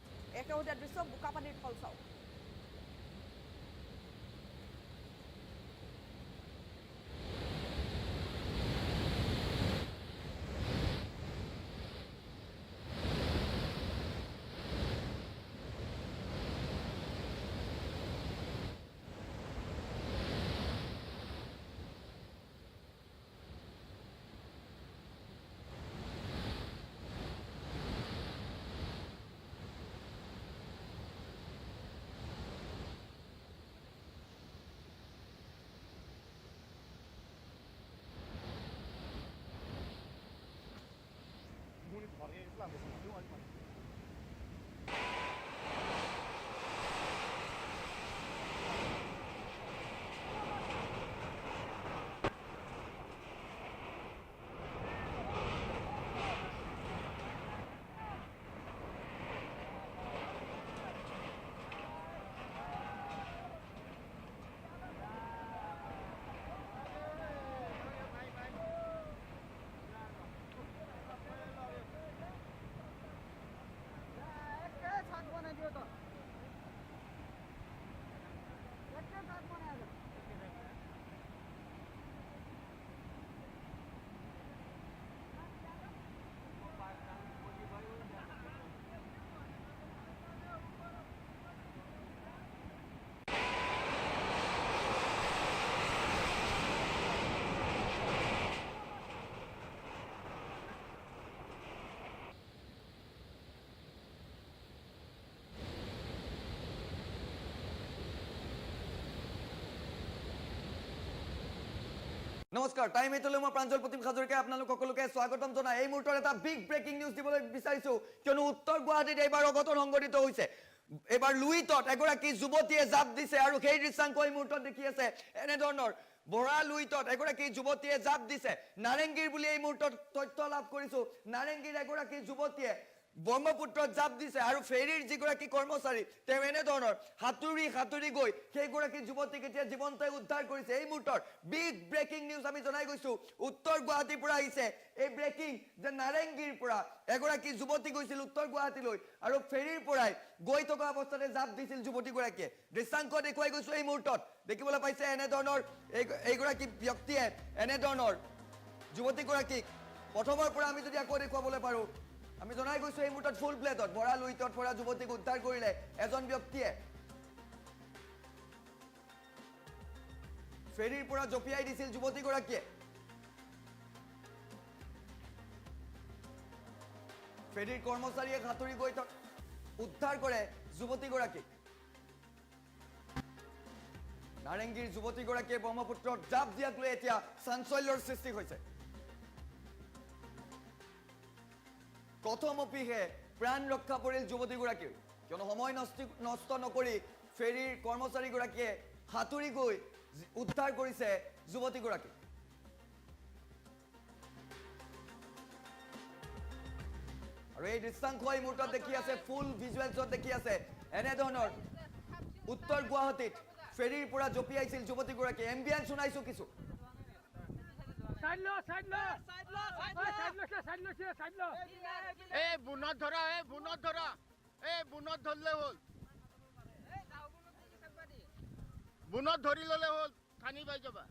একেহতীয়া দৃশ্য বোকা পানীৰ ফল চাওক নমস্কাৰ টাইম 8লৈ মই প্ৰাঞ্জল প্ৰতিম হাজৰিকাই আপোনালোক সকলোকে স্বাগতম জনাই এই মুহূৰ্তত এটা বিগ ব্ৰেকিং নিউজ দিবলৈ বিচাৰিছো কিয়নো উত্তৰ গুৱাহাটীত এইবাৰ অঘটন সংঘটিত হৈছে এবাৰ লুইটত এগৰাকী যুৱতীয়ে জাপ দিছে আৰু সেই দৃশ্যাংশ এই মুহূৰ্তত দেখি আছে এনেধৰণৰ বৰা লুইটত এগৰাকী যুৱতীয়ে জাপ দিছে নাৰেংগীৰ বুলি এই মুহূৰ্তত তথ্য লাভ কৰিছো নাৰেংগীৰ এগৰাকী যুৱতীয়ে ব্ৰহ্মপুত্ৰত জাপ দিছে আৰু ফেৰীৰ যিগৰাকী কৰ্মচাৰী তেওঁ এনেধৰণৰ হাতুৰি গৈ সেইগৰাকী যুৱতীক এতিয়া জীৱন্তই উদ্ধাৰ কৰিছে এই মুহূৰ্তৰ বিগ ব্ৰেকিং নিউজ আমি জনাই গৈছো উত্তৰ গুৱাহাটীৰ পৰা আহিছে এই ব্ৰেকিং যে নাৰেংগীৰ পৰা এগৰাকী যুৱতী গৈছিল উত্তৰ গুৱাহাটীলৈ আৰু ফেৰীৰ পৰাই গৈ থকা অৱস্থাতে জাপ দিছিল যুৱতীগৰাকীয়ে দৃশ্যাংশ দেখুৱাই গৈছো এই মুহূৰ্তত দেখিবলৈ পাইছে এনেধৰণৰ এইগৰাকী ব্যক্তিয়ে এনেধৰণৰ যুৱতীগৰাকীক প্ৰথমৰ পৰা আমি যদি আকৌ দেখুৱাবলৈ পাৰোঁ আমি জনাই গৈছো এই মুহূৰ্তত ফুল প্লেটত বৰা লুইটত পৰা যুৱতীক উদ্ধাৰ কৰিলে এজন ব্যক্তিয়ে ফেৰীৰ পৰা জপিয়াই দিছিল যুৱতীগৰাকীয়ে ফেৰীৰ কৰ্মচাৰীয়ে সাঁতুৰি গৈ উদ্ধাৰ কৰে যুৱতীগৰাকীক নাৰেংগীৰ যুৱতীগৰাকীয়ে ব্ৰহ্মপুত্ৰত জাপ দিয়াক লৈ এতিয়া চাঞ্চল্যৰ সৃষ্টি হৈছে কথমপিহে প্ৰাণ ৰক্ষা পৰিল যুৱতীগৰাকীৰ কিয়নো সময় নষ্ট নকৰি ফেৰীৰ কৰ্মচাৰীগৰাকীয়ে সাঁতুৰি গৈ উদ্ধাৰ কৰিছে যুৱতীগৰাকীক আৰু এই দৃশ্যাংশ এই মুহূৰ্তত দেখি আছে ফুল ভিজুৱেলছত দেখি আছে এনেধৰণৰ উত্তৰ গুৱাহাটীত ফেৰীৰ পৰা জপিয়াইছিল যুৱতীগৰাকী এম্বিয়েন্স শুনাইছো কিছু এই বুনত ধৰা এই বুনত ধৰলে হ'ল বুনত ধৰি ললে হ'ল খানি পাই যাবা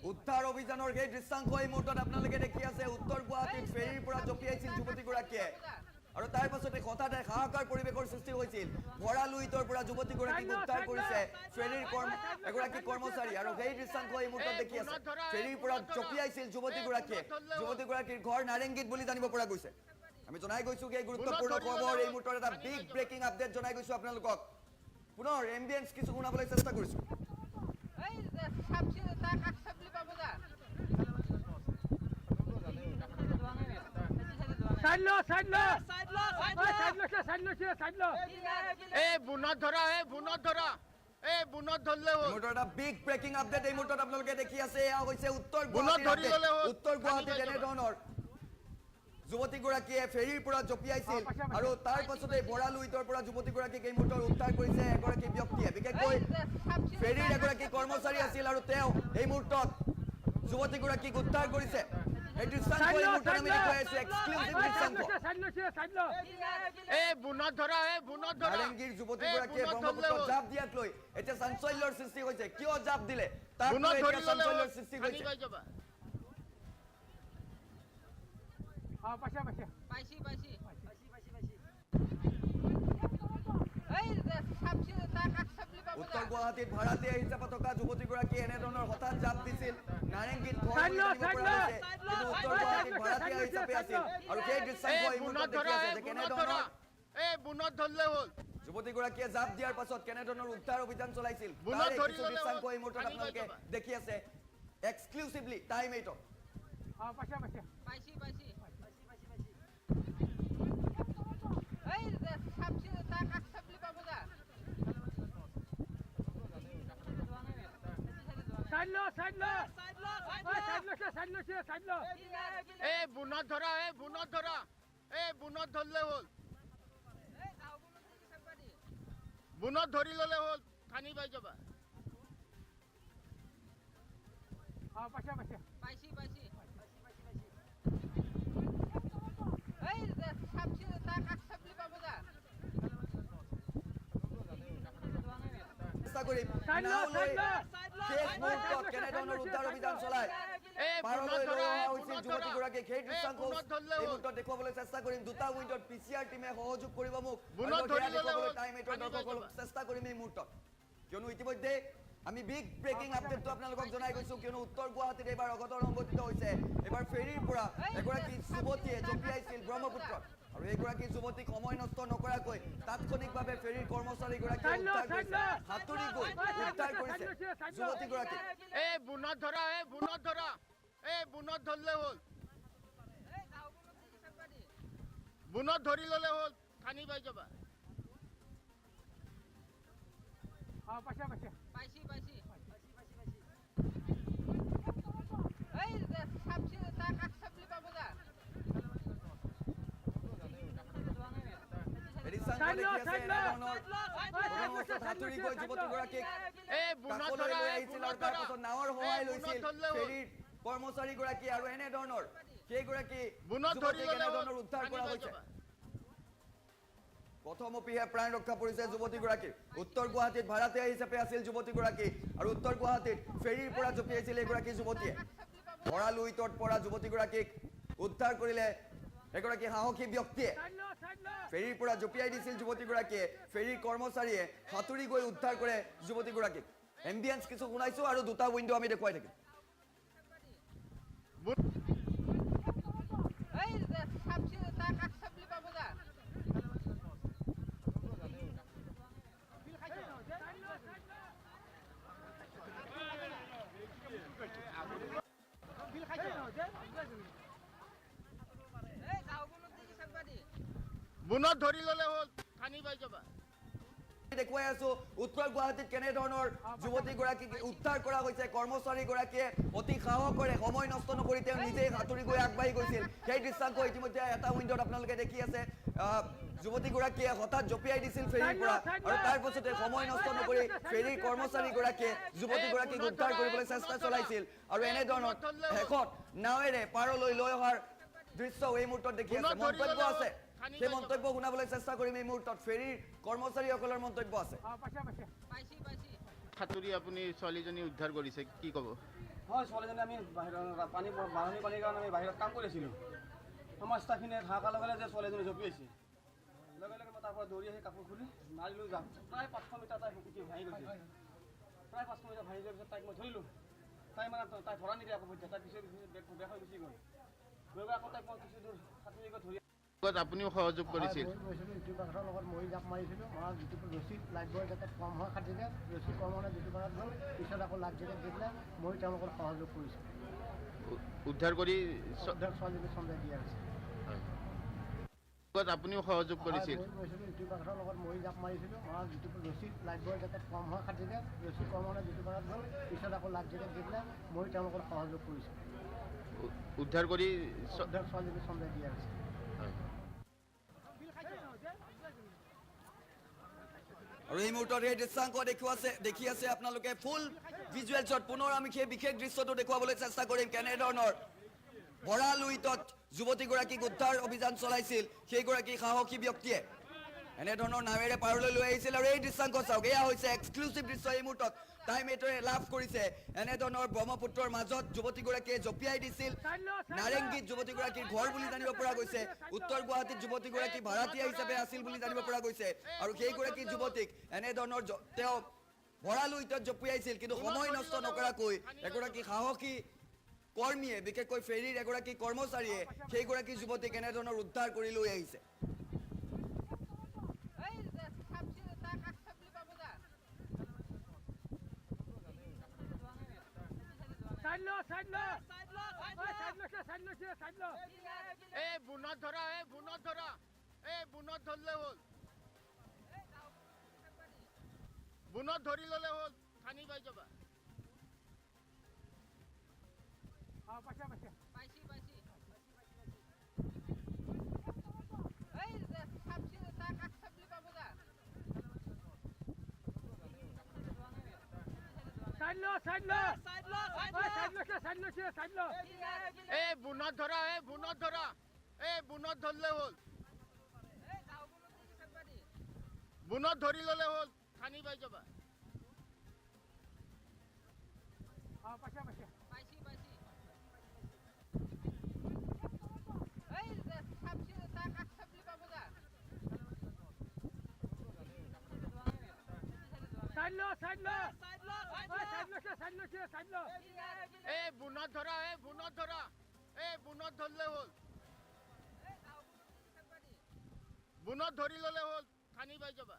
উদ্ধাৰ অভিযানৰ সেই দৃশ্যাংশ এই মুহূৰ্তত আপোনালোকে দেখি আছে উত্তৰ গুৱাহাটীত ফেৰীৰ পৰা জপিয়াইছিল যুৱতীগৰাকীয়ে আৰু তাৰ পাছতে হঠাতে হাহাকাৰ পৰিৱেশৰ সৃষ্টি হৈছিল ভৰা লুইতৰ পৰা যুৱতীগৰাকীক উদ্ধাৰ কৰিছে ফেৰীৰ এগৰাকী কৰ্মচাৰী আৰু সেই দৃশ্যাংশ এই মুহূৰ্তত দেখি আছে ফেৰীৰ পৰা জপিয়াইছিল যুৱতীগৰাকীৰ ঘৰ নাৰেংগীত বুলি জানিব পৰা গৈছে আমি জনাই গৈছো এই গুৰুত্বপূৰ্ণ খবৰ এই মুহূৰ্তত এটা বিগ ব্ৰেকিং আপডেট জনাই গৈছো আপোনালোকক পুনৰ এম্বিয়েন্স কিছু শুনাবলৈ চেষ্টা কৰিছো বুনত ধৰা ধৰলে হ'ল এটা বিগ ব্ৰেকিং আপডেট এই মুহূৰ্তত আপোনালোকে দেখি আছে এয়া হৈছে উত্তৰ গুৱাহাটীত এনেধৰণৰ যুৱতীগৰাকীয়ে ফেৰীৰ পৰা জপিয়াইছিল আৰু তাৰ পাছতে বৰা লুইতৰ পৰা যুৱতীগৰাকীক এই মুহূৰ্তত উদ্ধাৰ কৰিছে এগৰাকী ব্যক্তিয়ে বিশেষকৈ ফেৰীৰ এগৰাকী কৰ্মচাৰী আছিল আৰু তেওঁ এই মুহূৰ্তত যুৱতীগৰাকীক উদ্ধাৰ কৰিছে এই দৃশ্যাংশ এই মুহূৰ্তত আমি দেখুৱাই আছো এক্সক্লুসিভ দৃশ্যাংশ নাৰেংগীৰ যুৱতীগৰাকীয়ে ব্ৰহ্মপুত্ৰত জাপ দিয়াক লৈ এতিয়া চাঞ্চল্যৰ সৃষ্টি হৈছে কিয় জাপ দিলে তাক লৈ এতিয়া চাঞ্চল্যৰ সৃষ্টি হৈছে উত্তৰ গুৱাহাটীত ভাড়াতীয়া হিচাপে থকা যুৱতীগৰাকীয়ে এনেধৰণৰ হঠাৎ জাপ দিছিল নাৰেংগীত ঘৰ বুলি জানিব পৰা গৈছে কিন্তু উত্তৰ গুৱাহাটীত ভাড়াতীয়া হিচাপে আছিল আৰু সেই দৃশ্যাংশ এই মুহূৰ্তত দেখি আছে যে কেনেধৰণৰ যুৱতীগৰাকীয়ে জাপ দিয়াৰ পাছত কেনেধৰণৰ উদ্ধাৰ অভিযান চলাইছিল তাৰ কিছু দৃশ্যাংশ এই মুহূৰ্তত আপোনালোকে দেখি আছে এক্সক্লুসিভলি টাইম 8ত বুনত ধৰলে হ'ল বুনত ধৰি ললে হ'ল খানি পাই যাবা চেষ্টা কৰিম নাও লৈ শেষ মুহূৰ্তত কেনেধৰণৰ উদ্ধাৰ অভিযান চলাই পাৰলৈ লৈ অহা হৈছিল যুৱতীগৰাকীক সেই দৃশ্যাংশ এই মুহূৰ্তত দেখুৱাবলৈ চেষ্টা কৰিম দুটা উইণ্ডত পিচিআৰ টিমে সহযোগ কৰিব মোক টাইম 8ৰ দৰ্শকসকলক চেষ্টা কৰিম এই মুহূৰ্তত কিয়নো ইতিমধ্যে আমি বিগ ব্ৰেকিং আপডেটটো আপোনালোকক জনাই গৈছো কিয়নো উত্তৰ গুৱাহাটীত এইবাৰ অঘটন সংঘটিত হৈছে এইবাৰ ফেৰীৰ পৰা এগৰাকী যুৱতীয়ে জপিয়াইছিল ব্ৰহ্মপুত্ৰত আৰু এইগৰাকী যুৱতীক সময় নষ্ট নকৰাকৈ তাৎক্ষণিকভাৱে ফেৰীৰ কৰ্মচাৰীগৰাকীয়ে উদ্ধাৰ কৰিছে সাঁতুৰি গৈ উদ্ধাৰ কৰিছে যুৱতীগৰাকীক বুনত ধৰলে হ'ল বুনত ধৰি ললে হ'ল খানি পাই যাবা সাঁতুৰি গৈ যুৱতীগৰাকীক কাষলৈ লৈ আহিছিল আৰু তাৰ পাছত নাৱৰ সহায় লৈছিল ফেৰীৰ কৰ্মচাৰীগৰাকী আৰু এনেধৰণৰ সেইগৰাকী যুৱতীক এনেধৰণৰ উদ্ধাৰ কৰা হৈছে প্ৰথমপিহে প্ৰাণ ৰক্ষা পৰিছে যুৱতীগৰাকীৰ উত্তৰ গুৱাহাটীত ভাড়াতীয়া হিচাপে আছিল যুৱতীগৰাকী আৰু উত্তৰ গুৱাহাটীত ফেৰীৰ পৰা জপিয়াইছিল এগৰাকী যুৱতীয়ে ভৰা লুইতত পৰা যুৱতীগৰাকীক উদ্ধাৰ কৰিলে এগৰাকী সাহসী ব্যক্তিয়ে ফেৰীৰ পৰা জঁপিয়াই দিছিল যুৱতীগৰাকীয়ে ফেৰীৰ কৰ্মচাৰীয়ে সাঁতুৰি গৈ উদ্ধাৰ কৰে যুৱতীগৰাকীক এম্বিয়েন্স কিছু শুনাইছো আৰু দুটা উইণ্ডো আমি দেখুৱাই থাকিম বুনত ধৰি ললে হ'ল খানি পাই যাবা দেখুৱাই আছো উত্তৰ গুৱাহাটীত কেনে ধৰণৰ যুৱতীগৰাকীক উদ্ধাৰ কৰা হৈছে কৰ্মচাৰীগৰাকীয়ে অতি সাহসেৰে সময় নষ্ট নকৰি তেওঁ নিজে সাঁতুৰি গৈ আগবাঢ়ি গৈছিল সেই দৃশ্যাংশ ইতিমধ্যে এটা উইণ্ডত আপোনালোকে দেখি আছে যুৱতীগৰাকীয়ে হঠাৎ জঁপিয়াই দিছিল ফেৰীৰ পৰা আৰু তাৰ পাছতে সময় নষ্ট নকৰি ফেৰীৰ কৰ্মচাৰীগৰাকীয়ে যুৱতীগৰাকীক উদ্ধাৰ কৰিবলৈ চেষ্টা চলাইছিল আৰু এনেধৰণৰ শেষত নাৱেৰে পাৰলৈ লৈ অহাৰ দৃশ্য এই মুহূৰ্তত দেখি আছে মন্তব্য আছে সেই মন্তব্য শুনাবলৈ চেষ্টা কৰিম এই মুহূৰ্তত ফেৰীৰ কৰ্মচাৰীসকলৰ মন্তব্য আছে সাঁতুৰি আপুনি ছোৱালীজনী উদ্ধাৰ কৰিছে কি ক'ব হয় ছোৱালীজনী আমি বাহিৰত পানী বাঢ়নি পানীৰ কাৰণে আমি বাহিৰত কাম কৰি আছিলোঁ আমাৰ ষ্টাফখিনিয়ে হাঁকাৰ লগে যে ছোৱালীজনী জঁপিয়াইছে লগে লগে মই তাৰ পৰা দৌৰি আহি কাপোৰ খুলি মাৰিলোঁ যাম প্ৰায় 500 মিটাৰ তাই ভাঙি গৈছে প্ৰায় 500 মিটাৰ ভাঙি যোৱাৰ পিছত তাইক মই ধৰিলোঁ তাই মানে তাই ধৰা নিদিয়ে আকৌ তাই পিছে বেগ হৈ গুচি গ'ল গৈ আকৌ তাইক মই কিছু দূৰ সাঁতুৰি গৈ ধৰি আপুনিও সহযোগ কৰিছিল গৈছিলোঁ ইটো পাখৰ লগত মই জাপ মাৰিছিলোঁ মই যিটো ৰছী লাইটবোৰ যাতে কম হয় খাটিলে ৰছী কম হ'লে যিটো পাখত গ'ল পিছত আকৌ লাইট জেকেট দি পেলাই মই তেওঁলোকৰ সহযোগ কৰিছোঁ উদ্ধাৰ কৰি ছোৱালীজনী চন্দাই দিয়া হৈছে আপুনিও সহযোগ কৰিছিল গৈছিলোঁ ইটো পাখৰ লগত মই জাপ মাৰিছিলোঁ মই যিটো ৰছী লাইটবোৰ যাতে কম হয় খাটিলে ৰছী কম হ'লে যিটো পাখত গ'ল পিছত আকৌ লাইট জেকেট দি পেলাই মই তেওঁলোকৰ সহযোগ কৰিছোঁ উদ্ধাৰ কৰি ছোৱালীজনী চন্দাই দিয়া হৈছে আৰু এই মুহূৰ্তত এই দৃশ্যাংক দেখি আছে আপোনালোকে ফুল ভিজুৱেলছত পুনৰ আমি সেই বিশেষ দৃশ্যটো দেখুৱাবলৈ চেষ্টা কৰিম কেনেধৰণৰ ভঁৰাল উইটত যুৱতীগৰাকীক উদ্ধাৰ অভিযান চলাইছিল সেইগৰাকী সাহসী ব্যক্তিয়ে এনেধৰণৰ নাৱেৰে পাৰলৈ লৈ আহিছিল আৰু এই দৃশ্যাংক চাওক এয়া হৈছে এক্সক্লুচিভ দৃশ্য এই মুহূৰ্তত টাইম8 লাভ কৰিছে এনেধৰণৰ ব্ৰহ্মপুত্ৰৰ মাজত যুৱতীগৰাকীয়ে জঁপিয়াই দিছিল নাৰেংগীত যুৱতীগৰাকীৰ ঘৰ বুলি জানিব পৰা গৈছে উত্তৰ গুৱাহাটীত যুৱতীগৰাকী ভাড়াতীয়া হিচাপে আছিল বুলি জানিব পৰা গৈছে আৰু সেইগৰাকী যুৱতীক এনেধৰণৰ তেওঁ ভঁৰাল উইটত জঁপিয়াইছিল কিন্তু সময় নষ্ট নকৰাকৈ এগৰাকী সাহসী কৰ্মীয়ে বিশেষকৈ ফেৰীৰ এগৰাকী কৰ্মচাৰীয়ে সেইগৰাকী যুৱতীক এনেধৰণৰ উদ্ধাৰ কৰি লৈ আহিছে বুনত ধৰা বুনত ধৰিলে হ'ল বুনত ধৰি ললে হ'ল খানি পাই যাবা বুনত ধৰা বুনত ধৰিলে হ'ল বুনত ধৰি ললে হ'ল খানি পাই যাবা বুনত ধৰা বুনত ধৰিলে হ'ল বুনত ধৰি ললে হ'ল খানি পাই যাবা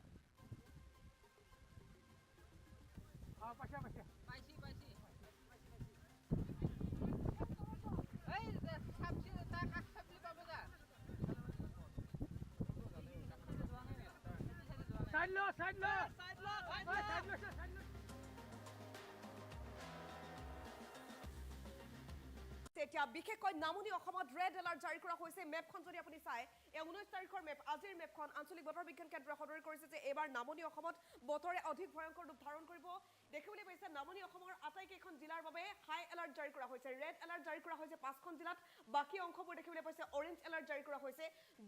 এতিয়া বিশেষকৈ নামনি অসমত ৰেড এলাৰ্ট জাৰি কৰা হৈছে মেপখন যদি আপুনি চাই এই 19 তাৰিখৰ মেপ আজিৰ মেপখন আঞ্চলিক বতৰ বিজ্ঞান কেন্দ্ৰই সদৰি কৰিছে যে এবাৰ নামনি অসমত বতৰে অধিক ভয়ংকৰ ৰূপ ধাৰণ কৰিব দেখিবলৈ পাইছে নামনি অসমৰ আটাইকেইখন জিলাৰ বাবে হাই এলাৰ্ট জাৰি কৰা হৈছে ৰেড এলাৰ্ট জাৰি কৰা হৈছে 5খন জিলাত বাকি অংশবোৰ দেখিবলৈ পাইছে অৰেঞ্জ এলাৰ্ট জাৰি কৰা হৈছে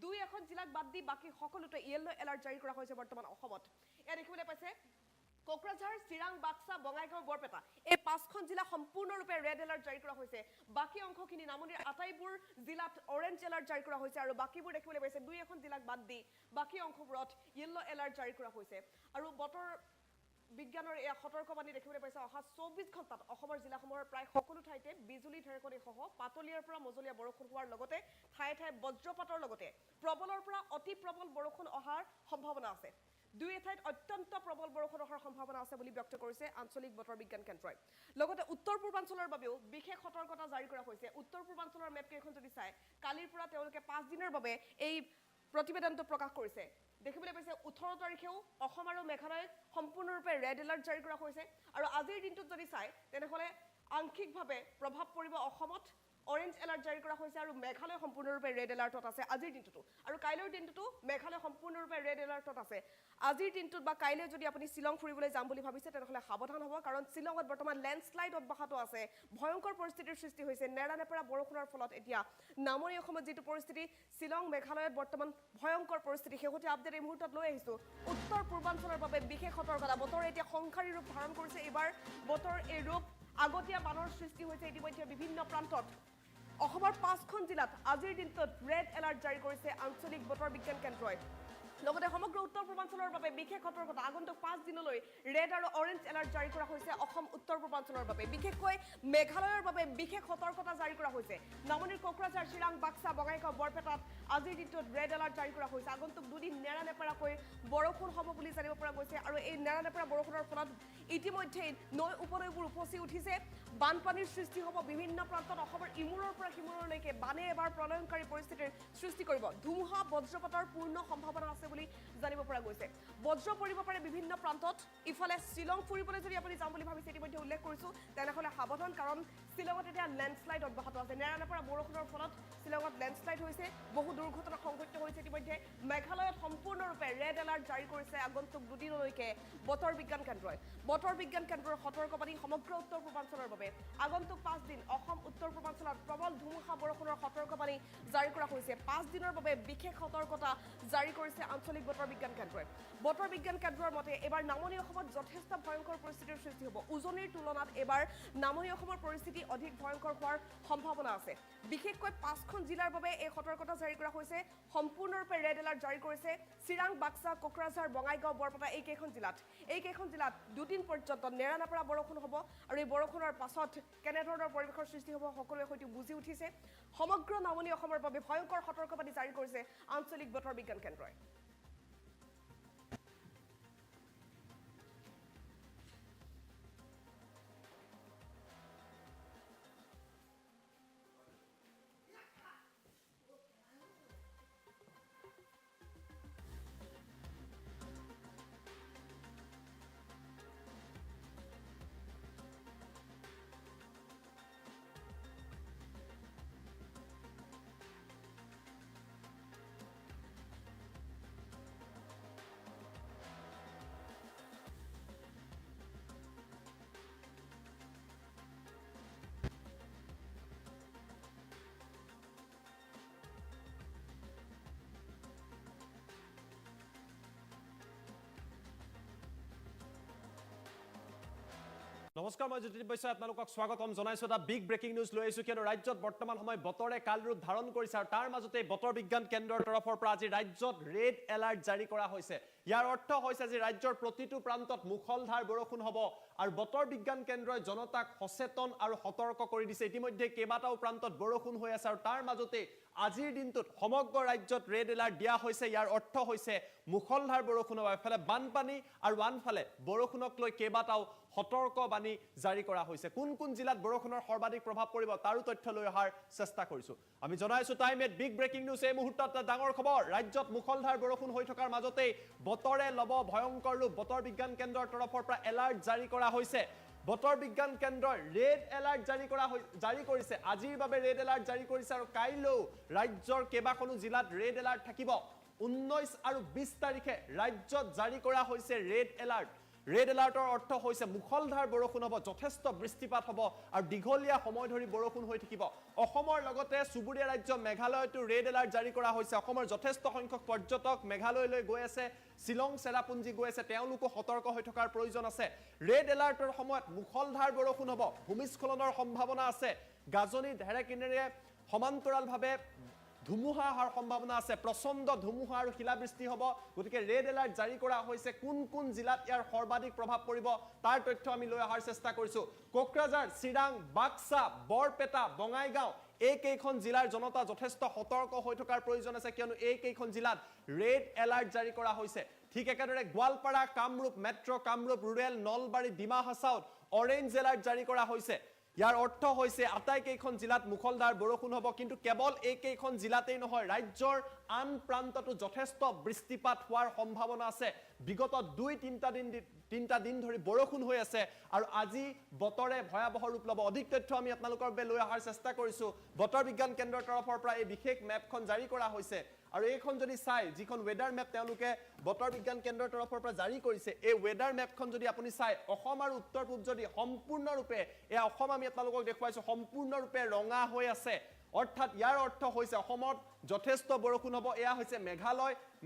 2-1 জিলাক বাদ দি বাকি সকলোতে ইয়েলো এলাৰ্ট জাৰি কৰা হৈছে বৰ্তমান অসমত এয়া দেখিবলৈ পাইছে কোকৰাঝাৰ, চিৰাং, বাক্সা, বঙাইগাঁও, বৰপেটা এই 5খন জিলা সম্পূৰ্ণৰূপে ৰেড এলাৰ্ট জাৰি কৰা হৈছে। বাকী অংশখিনি নামনিৰ আটাইবোৰ জিলাত অৰেঞ্জ এলাৰ্ট জাৰি কৰা হৈছে আৰু বাকীবোৰ দেখিবলৈ পাইছে 2-এখন জিলাক বাদ দি বাকী অংশবোৰত য়েল্লো এলাৰ্ট জাৰি কৰা হৈছে। আৰু বতৰ বিজ্ঞানৰ এই সতৰ্কবাণী দেখিবলৈ পাইছে অহা 24 ঘণ্টাত অসমৰ জিলাসমূহৰ প্ৰায় সকলো ঠাইতে বিজুলী ঢেৰেকনি সহ পাতলীয়াৰ পৰা মজলীয়া বৰষুণ হোৱাৰ লগতে ঠায়ে ঠায়ে বজ্ৰপাতৰ লগতে প্ৰবলৰ পৰা অতি প্ৰবল বৰষুণ অহাৰ সম্ভাৱনা আছে। 2 ঠাইত অত্যন্ত প্ৰবল বৰষুণ অহাৰ সম্ভাৱনা আছে বুলি ব্যক্ত কৰিছে আঞ্চলিক বতৰ বিজ্ঞান কেন্দ্ৰই। লগতে উত্তৰ পূৰ্বাঞ্চলৰ বাবেও বিশেষ সতৰ্কতা জাৰি কৰা হৈছে। উত্তৰ পূৰ্বাঞ্চলৰ মেপ কেইখন যদি চাই কালিৰ পৰা তেওঁলোকে 5 দিনৰ বাবে এই প্ৰতিবেদনটো প্ৰকাশ কৰিছে। দেখিবলৈ পাইছে 18 তাৰিখেও অসম আৰু মেঘালয়ত সম্পূৰ্ণৰূপে ৰেড এলাৰ্ট জাৰি কৰা হৈছে আৰু আজিৰ দিনটোত যদি চাই তেনেহ'লে আংশিকভাৱে প্ৰভাৱ পৰিব অসমত অৰেঞ্জ এলাৰ্ট জাৰি কৰা হৈছে আৰু মেঘালয় সম্পূৰ্ণৰূপে ৰেড এলাৰ্টত আছে আজিৰ দিনটোতো আৰু কাইলৈৰ দিনটোতো মেঘালয় সম্পূৰ্ণৰূপে ৰেড এলাৰ্টত আছে। আজিৰ দিনটোত বা কাইলৈ যদি আপুনি শ্বিলং ফুৰিবলৈ যাম বুলি ভাবিছে তেনেহ'লে সাৱধান হ'ব কাৰণ শ্বিলঙত বৰ্তমান লেণ্ডশ্লাইড অব্যাহত আছে। ভয়ংকৰ পৰিস্থিতিৰ সৃষ্টি হৈছে। নেৰানেপেৰা বৰষুণৰ ফলত এতিয়া নামনি অসমত যিটো পৰিস্থিতি শ্বিলং মেঘালয়ত বৰ্তমান ভয়ংকৰ পৰিস্থিতি। শেহতীয়া আপডেট এই মুহূৰ্তত লৈ আহিছোঁ। উত্তৰ পূৰ্বাঞ্চলৰ বাবে বিশেষ সতৰ্কতা। বতৰ এতিয়া সংসাৰী ৰূপ ধাৰণ কৰিছে। এইবাৰ বতৰ এই ৰূপ আগতীয়া বানৰ সৃষ্টি হৈছে ইতিমধ্যে বিভিন্ন প্ৰান্তত। অসমৰ 5খন জিলাত আজিৰ দিনটোত ৰেড এলাৰ্ট জাৰি কৰিছে আঞ্চলিক বতৰ বিজ্ঞান কেন্দ্ৰই। লগতে সমগ্ৰ উত্তৰ পূৰ্বাঞ্চলৰ বাবে বিশেষ সতৰ্কতা। আগন্তুক 5 দিনলৈ ৰেড আৰু অৰেঞ্জ এলাৰ্ট জাৰি কৰা হৈছে অসম উত্তৰ পূৰ্বাঞ্চলৰ বাবে। বিশেষকৈ মেঘালয়ৰ বাবে বিশেষ সতৰ্কতা জাৰি কৰা হৈছে। নামনিৰ কোকৰাঝাৰ, চিৰাং, বাক্সা, বঙাইগাঁও, বৰপেটাত আজিৰ দিনটোত ৰেড এলাৰ্ট জাৰি কৰা হৈছে। আগন্তুক 2 দিন নেৰানেপেৰাকৈ বৰষুণ হ'ব বুলি জানিব পৰা গৈছে আৰু এই নেৰানেপেৰা বৰষুণৰ ফলত ইতিমধ্যেই নৈ উপনৈবোৰ উপচি উঠিছে। বানপানীৰ সৃষ্টি হ'ব বিভিন্ন প্ৰান্তত। অসমৰ ইমূৰৰ পৰা সিমূৰলৈকে বানে এবাৰ প্ৰলয়ংকাৰী পৰিস্থিতিৰ সৃষ্টি কৰিব। ধুমুহা বজ্ৰপাতৰ পূৰ্ণ সম্ভাৱনা আছে বুলি জানিব পৰা গৈছে। বজ্ৰ পৰিব পাৰে বিভিন্ন প্ৰান্তত। ইফালে শ্বিলং ফুৰিবলৈ যদি আপুনি যাম বুলি ভাবিছে ইতিমধ্যে উল্লেখ কৰিছোঁ তেনেহ'লে সাৱধান কাৰণ শ্বিলঙত এতিয়া লেণ্ডশ্লাইড অব্যাহত আছে। নেৰানেপেৰা বৰষুণৰ ফলত শ্বিলঙত লেণ্ডশ্লাইড হৈছে। বহু দুৰ্ঘটনা সংঘটিত হৈছে ইতিমধ্যে। মেঘালয়ত সম্পূৰ্ণৰূপে ৰেড এলাৰ্ট জাৰি কৰিছে আগন্তুক 2 দিনলৈকে বতৰ বিজ্ঞান কেন্দ্ৰই। বতৰ বিজ্ঞান কেন্দ্ৰৰ সতৰ্কবাণী সমগ্ৰ উত্তৰ পূৰ্বাঞ্চলৰ বাবে। আগন্তুক 5 দিন অসম উত্তৰ পূৰ্বাঞ্চলত প্ৰবল ধুমুহা বৰষুণৰ সতৰ্কবাণী জাৰি কৰা হৈছে। 5 দিনৰ বাবে বিশেষ সতৰ্কতা জাৰি কৰিছে আঞ্চলিক বতৰ বিজ্ঞান কেন্দ্ৰই। বতৰ বিজ্ঞান কেন্দ্ৰৰ মতে এবাৰ নামনি অসমত যথেষ্ট ভয়ংকৰ পৰিস্থিতিৰ সৃষ্টি হ'ব। উজনিৰ তুলনাত এবাৰ নামনি অসমৰ পৰিস্থিতি অধিক ভয়ংকৰ হোৱাৰ সম্ভাৱনা আছে। বিশেষকৈ 5খন জিলাৰ বাবে এই সতৰ্কতা জাৰি কৰা হৈছে। সম্পূৰ্ণৰূপে ৰেড এলাৰ্ট জাৰি কৰিছে চিৰাং, বাক্সা, কোকৰাঝাৰ, বঙাইগাঁও, বৰপেটা এই কেইখন জিলাত। এই কেইখন জিলাত 2 দিন পৰ্যন্ত নেৰানেপেৰা বৰষুণ হ'ব আৰু এই বৰষুণৰ পাছত কেনেধৰণৰ পৰিৱেশৰ সৃষ্টি হ'ব সকলোৱে হয়তো বুজি উঠিছে। সমগ্ৰ নামনি অসমৰ বাবে ভয়ংকৰ সতৰ্কবাণী জাৰি কৰিছে আঞ্চলিক বতৰ বিজ্ঞান কেন্দ্ৰই। নমস্কাৰ, মই জ্যোতি বৈশ্য আপোনালোকক স্বাগতম জনাইছোঁ। এটা বিগ ব্ৰেকিং নিউজ লৈ আহিছোঁ কিয়নো ৰাজ্যত বৰ্তমান সময় বতৰে কাল ৰূপ ধাৰণ কৰিছে আৰু তাৰ মাজতে বতৰ বিজ্ঞান কেন্দ্ৰৰ তৰফৰ পৰা আজি ৰাজ্যত ৰেড এলাৰ্ট জাৰি কৰা হৈছে। ইয়াৰ অৰ্থ হৈছে যে ৰাজ্যৰ প্ৰতিটো প্ৰান্তত মুখলধাৰ বৰষুণ হ'ব আৰু বতৰ বিজ্ঞান কেন্দ্ৰই জনতাক সচেতন আৰু সতৰ্ক কৰি দিছে। ইতিমধ্যে কেইবাটাও প্ৰান্তত বৰষুণ হৈ আছে আৰু তাৰ মাজতে আজিৰ দিনটোত সমগ্ৰ ৰাজ্যত ৰেড এলাৰ্ট দিয়া হৈছে। ইয়াৰ অৰ্থ হৈছে মুখলধাৰ বৰষুণ হ'ব। এফালে বানপানী আৰু আনফালে বৰষুণক লৈ কেইবাটাও সতৰ্কবাণী জাৰি কৰা হৈছে। কোন কোন জিলাত বৰষুণৰ সৰ্বাধিক প্ৰভাৱ পৰিব তাৰো তথ্য লৈ অহাৰ চেষ্টা কৰিছোঁ। আমি জনাইছোঁ টাইম 8 বিগ ব্ৰেকিং নিউজ। এই মুহূৰ্তত ডাঙৰ খবৰ। ৰাজ্যত মুখলধাৰ বৰষুণ হৈ থকাৰ মাজতেই বতৰে ল'ব ভয়ংকৰ ৰূপ। বতৰ বিজ্ঞান কেন্দ্ৰৰ তৰফৰ পৰা এলাৰ্ট জাৰি কৰা হৈছে। বতৰ বিজ্ঞান কেন্দ্ৰই ৰেড এলাৰ্ট জাৰি কৰিছে। আজিৰ বাবে ৰেড এলাৰ্ট জাৰি কৰিছে আৰু কাইলৈও ৰাজ্যৰ কেইবাখনো জিলাত ৰেড এলাৰ্ট থাকিব। 19 আৰু 20 তাৰিখে ৰাজ্যত জাৰি কৰা হৈছে ৰেড এলাৰ্ট। ৰেড এলাৰ্টৰ অৰ্থ হৈছে মুখলধাৰ বৰষুণ হ'ব, যথেষ্ট বৃষ্টিপাত হ'ব আৰু দীঘলীয়া সময় ধৰি বৰষুণ হৈ থাকিব। অসমৰ লগতে চুবুৰীয়া ৰাজ্য মেঘালয়তো ৰেড এলাৰ্ট জাৰি কৰা হৈছে। অসমৰ যথেষ্ট সংখ্যক পৰ্যটক মেঘালয়লৈ গৈ আছে, শ্বিলং চেৰাপুঞ্জী গৈ আছে, তেওঁলোকো সতৰ্ক হৈ থকাৰ প্ৰয়োজন আছে। ৰেড এলাৰ্টৰ সময়ত মুখলধাৰ বৰষুণ হ'ব, ভূমিস্খলনৰ সম্ভাৱনা আছে, গাজনি ঢেৰেকনিৰে সমান্তৰালভাৱে ধুমুহা অহাৰ সম্ভাৱনা আছে, প্ৰচণ্ড ধুমুহা আৰু শিলাবৃষ্টি হ'ব। গতিকে ৰেড এলাৰ্ট জাৰি কৰা হৈছে। কোন কোন জিলাত ইয়াৰ সৰ্বাধিক প্ৰভাৱ পৰিব তাৰ তথ্য আমি লৈ অহাৰ চেষ্টা কৰিছোঁ। কোকৰাঝাৰ, চিৰাং, বাক্সা, বৰপেটা, বঙাইগাঁও এইকেইখন জিলাৰ জনতা যথেষ্ট সতৰ্ক হৈ থকাৰ প্ৰয়োজন আছে, কিয়নো এইকেইখন জিলাত ৰেড এলাৰ্ট জাৰি কৰা হৈছে। ঠিক একেদৰে গোৱালপাৰা, কামৰূপ মেট্ৰ', কামৰূপ ৰুৰেল, নলবাৰী, ডিমা হাছাওত অৰেঞ্জ এলাৰ্ট জাৰি কৰা হৈছে। ইয়াৰ অৰ্থ হৈছে আটাইকেইখন জিলাত মুখলধাৰ বৰষুণ হ'ব। কিন্তু কেৱল এইকেইখন জিলাতেই নহয়, ৰাজ্যৰ আন প্ৰান্ততো যথেষ্ট বৃষ্টিপাত হোৱাৰ সম্ভাৱনা আছে। বিগত 2-3 দিন ধৰি বৰষুণ হৈ আছে আৰু আজি বতৰে ভয়াৱহ ৰূপ ল'ব। অধিক তথ্য আমি আপোনালোকৰ বাবে লৈ অহাৰ চেষ্টা কৰিছোঁ। বতৰ বিজ্ঞান কেন্দ্ৰৰ তৰফৰ পৰা এই বিশেষ মেপখন জাৰি কৰা হৈছে আৰু এইখন যদি চাই, যিখন ৱেডাৰ মেপ তেওঁলোকে বতৰ বিজ্ঞান কেন্দ্ৰৰ তৰফৰ পৰা জাৰি কৰিছে, এই ৱেডাৰ মেপখন যদি আপুনি চাই, অসম আৰু উত্তৰ পূব যদি সম্পূৰ্ণৰূপে, এয়া অসম আমি আপোনালোকক দেখুৱাইছোঁ, সম্পূৰ্ণৰূপে ৰঙা হৈ আছে। অৰ্থাৎ ইয়াৰ অৰ্থ হৈছে অসমত যথেষ্ট বৰষুণ হ'ব। এয়া হৈছে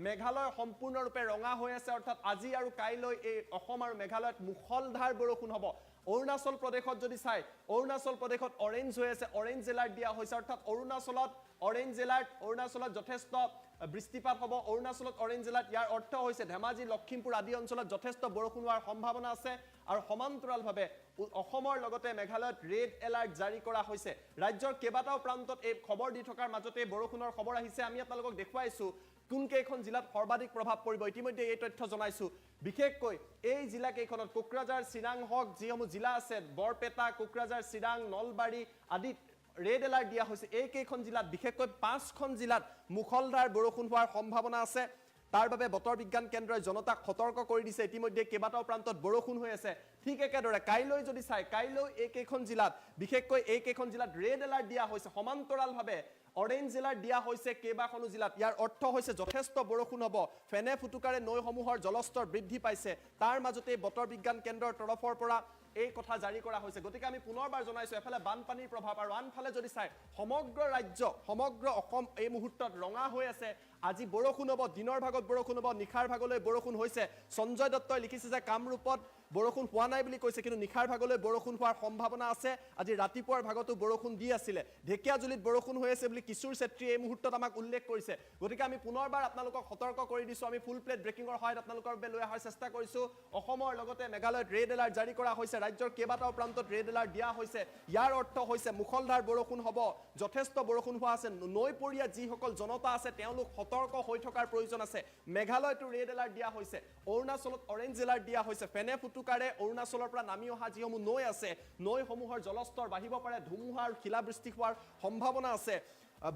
মেঘালয় সম্পূৰ্ণৰূপে ৰঙা হৈ আছে। অৰ্থাৎ আজি আৰু কাইলৈ এই অসম আৰু মেঘালয়ত মুখলধাৰ বৰষুণ হ'ব। অৰুণাচল প্ৰদেশত যদি চাই, অৰুণাচল প্ৰদেশত অৰেঞ্জ হৈ আছে, অৰেঞ্জ এলাৰ্ট দিয়া হৈছে। অৰ্থাৎ অৰুণাচলত অৰেঞ্জ এলাৰ্ট, অৰুণাচলত যথেষ্ট বৃষ্টিপাত হ'ব, অৰুণাচলত অৰেঞ্জ এলাৰ্ট। ইয়াৰ অৰ্থ হৈছে ধেমাজি, লখিমপুৰ আদি অঞ্চলত যথেষ্ট বৰষুণ হোৱাৰ সম্ভাৱনা আছে আৰু সমান্তৰালভাৱে অসমৰ লগতে মেঘালয়ত ৰেড এলাৰ্ট জাৰি কৰা হৈছে। ৰাজ্যৰ কেইবাটাও প্ৰান্তত এই খবৰ দি থকাৰ মাজতে বৰষুণৰ খবৰ আহিছে। আমি আপোনালোকক দেখুৱাইছোঁ কোনকেইখন জিলাত সৰ্বাধিক প্ৰভাৱ পৰিব। ইতিমধ্যে এই তথ্য জনাইছোঁ। বিশেষকৈ এই জিলাকেইখনত কোকৰাঝাৰ, চিৰাং হওক, যিসমূহ জিলা আছে, বৰপেটা, কোকৰাঝাৰ, চিৰাং, নলবাৰী আদিত ৰেড এলাৰ্ট দিয়া হৈছে। এইকেইখন জিলাত, বিশেষকৈ 5খন জিলাত মুখলধাৰ বৰষুণ হোৱাৰ সম্ভাৱনা আছে। তাৰ বাবে বতৰ বিজ্ঞান কেন্দ্ৰই জনতাক সতৰ্ক কৰি দিছে। ইতিমধ্যে কেইবাটাও প্ৰান্তত বৰষুণ হৈ আছে। ঠিক একেদৰে কাইলৈ যদি চাই, কাইলৈ এইকেইখন জিলাত, বিশেষকৈ এইকেইখন জিলাত ৰেড এলাৰ্ট দিয়া হৈছে। সমান্তৰালভাৱে অৰেঞ্জ এলাৰ্ট দিয়া হৈছে কেইবাখনো জিলাত। ইয়াৰ অৰ্থ হৈছে যথেষ্ট বৰষুণ হ'ব। ফেনে ফুটুকাৰে নৈসমূহৰ জলস্তৰ বৃদ্ধি পাইছে। তাৰ মাজতে বতৰ বিজ্ঞান কেন্দ্ৰৰ তৰফৰ পৰা এই কথা জাৰি কৰা হৈছে। গতিকে আমি পুনৰবাৰ জনাইছোঁ, এফালে বানপানীৰ প্ৰভাৱ আৰু আনফালে যদি চাই, সমগ্ৰ ৰাজ্য, সমগ্ৰ অসম এই মুহূৰ্তত ৰঙা হৈ আছে। আজি বৰষুণ হ'ব, দিনৰ ভাগত বৰষুণ হ'ব, নিশাৰ ভাগলৈ বৰষুণ হৈছে। সঞ্জয় দত্তই লিখিছে যে কামৰূপত বৰষুণ হোৱা নাই বুলি কৈছে, কিন্তু নিশাৰ ভাগলৈ বৰষুণ হোৱাৰ সম্ভাৱনা আছে। আজি ৰাতিপুৱাৰ ভাগতো বৰষুণ দি আছিলে। ঢেকীয়াজুলিত বৰষুণ হৈ আছে বুলি কিশোৰ চেত্ৰীয়ে এই মুহূৰ্তত আমাক উল্লেখ কৰিছে। গতিকে আমি পুনৰবাৰ আপোনালোকক সতৰ্ক কৰি দিছোঁ। আমি ফুল প্লেট ব্ৰেকিঙৰ সহায়ত আপোনালোকৰ বাবে লৈ অহাৰ চেষ্টা কৰিছোঁ। অসমৰ লগতে মেঘালয়ত ৰেড এলাৰ্ট জাৰি কৰা হৈছে। ৰাজ্যৰ কেইবাটাও প্ৰান্তত ৰেড এলাৰ্ট দিয়া হৈছে। ইয়াৰ অৰ্থ হৈছে মুখলধাৰ বৰষুণ হ'ব, যথেষ্ট বৰষুণ হোৱা আছে। নৈপৰীয়া যিসকল জনতা আছে তেওঁলোক সতৰ্ক হৈ থকাৰ প্ৰয়োজন আছে। মেঘালয়তো ৰেড এলাৰ্ট দিয়া হৈছে, অৰুণাচলত অৰেঞ্জ এলাৰ্ট দিয়া হৈছে। ফেনে ফুটুকাৰে অৰুণাচলৰ পৰা নামি অহা যিসমূহ নৈ আছে, নৈসমূহৰ জলস্তৰ বাঢ়িব পাৰে, ধুমুহা আৰু শিলাবৃষ্টি হোৱাৰ সম্ভাৱনা আছে।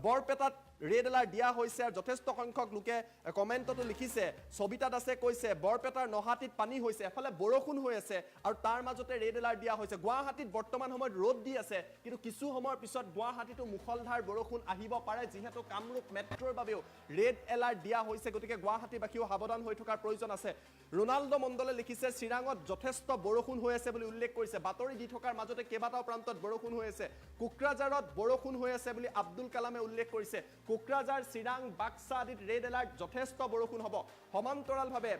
বৰপেটাত ৰেড এলাৰ্ট দিয়া হৈছে আৰু যথেষ্ট সংখ্যক লোকে কমেণ্টতো লিখিছে। সবিতা দাসে কৈছে বৰপেটাৰ নহাটীত পানী হৈছে, এফালে বৰষুণ হৈ আছে আৰু তাৰ মাজতে ৰেড এলাৰ্ট দিয়া হৈছে। গুৱাহাটীত বৰ্তমান সময়ত ৰ'দ দি আছে, কিন্তু কিছু সময়ৰ পিছত গুৱাহাটীতো মুখলধাৰ বৰষুণ আহিব পাৰে, যিহেতু কামৰূপ মেট্ৰ'ৰ বাবেও ৰেড এলাৰ্ট দিয়া হৈছে। গতিকে গুৱাহাটীবাসীও সাৱধান হৈ থকাৰ প্ৰয়োজন আছে। ৰোনাল্ডো মণ্ডলে লিখিছে চিৰাঙত যথেষ্ট বৰষুণ হৈ আছে বুলি উল্লেখ কৰিছে। বাতৰি দি থকাৰ মাজতে কেইবাটাও প্ৰান্তত বৰষুণ হৈ আছে। কোকৰাঝাৰত বৰষুণ হৈ আছে বুলি আব্দুল কালামে উল্লেখ কৰিছে। কোকৰাঝাৰ, চিৰাং, বাক্সা আদিত ৰেড এলাৰ্ট, যথেষ্ট বৰষুণ হ'ব। সমান্তৰালভাৱে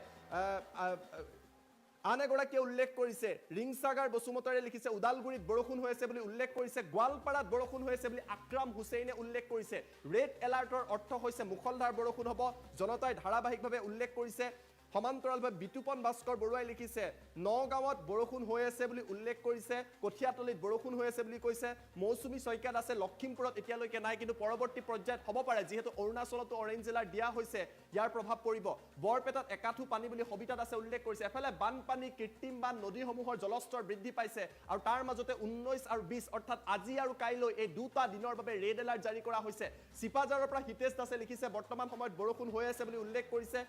আন এগৰাকীয়ে উল্লেখ কৰিছে, ৰিংসাগাৰ বসুমতাৰীয়ে লিখিছে ওদালগুৰিত বৰষুণ হৈ আছে বুলি উল্লেখ কৰিছে। গোৱালপাৰাত বৰষুণ হৈ আছে বুলি আকৰাম হুছেইনে উল্লেখ কৰিছে। ৰেড এলাৰ্টৰ অৰ্থ হৈছে মুখলধাৰ বৰষুণ হ'ব, জনতাই ধাৰাবাহিকভাৱে উল্লেখ কৰিছে। সমান্তৰালভাৱে বিতুপন ভাস্কৰ বৰুৱাই লিখিছে নগাঁৱত বৰষুণ হৈ আছে বুলি উল্লেখ কৰিছে। কঠীয়াতলিত বৰষুণ হৈ আছে বুলি কৈছে। মৌচুমী শইকীয়া দাসে লখিমপুৰত এতিয়ালৈকে নাই, কিন্তু পৰৱৰ্তী পৰ্যায়ত হ'ব পাৰে, যিহেতু অৰুণাচলতো অৰেঞ্জ এলাৰ্ট দিয়া হৈছে, ইয়াৰ প্ৰভাৱ পৰিব। বৰপেটাত একাঠু পানী বুলি সবিতা দাসে উল্লেখ কৰিছে। এফালে বানপানী, কৃত্ৰিম বান, নদীসমূহৰ জলস্তৰ বৃদ্ধি পাইছে আৰু তাৰ মাজতে 19 আৰু 20 অৰ্থাৎ আজি আৰু কাইলৈ এই দুটা দিনৰ বাবে ৰেড এলাৰ্ট জাৰি কৰা হৈছে। চিপাঝাৰৰ পৰা হিতেশ দাসে লিখিছে বৰ্তমান সময়ত বৰষুণ হৈ আছে বুলি উল্লেখ কৰিছে।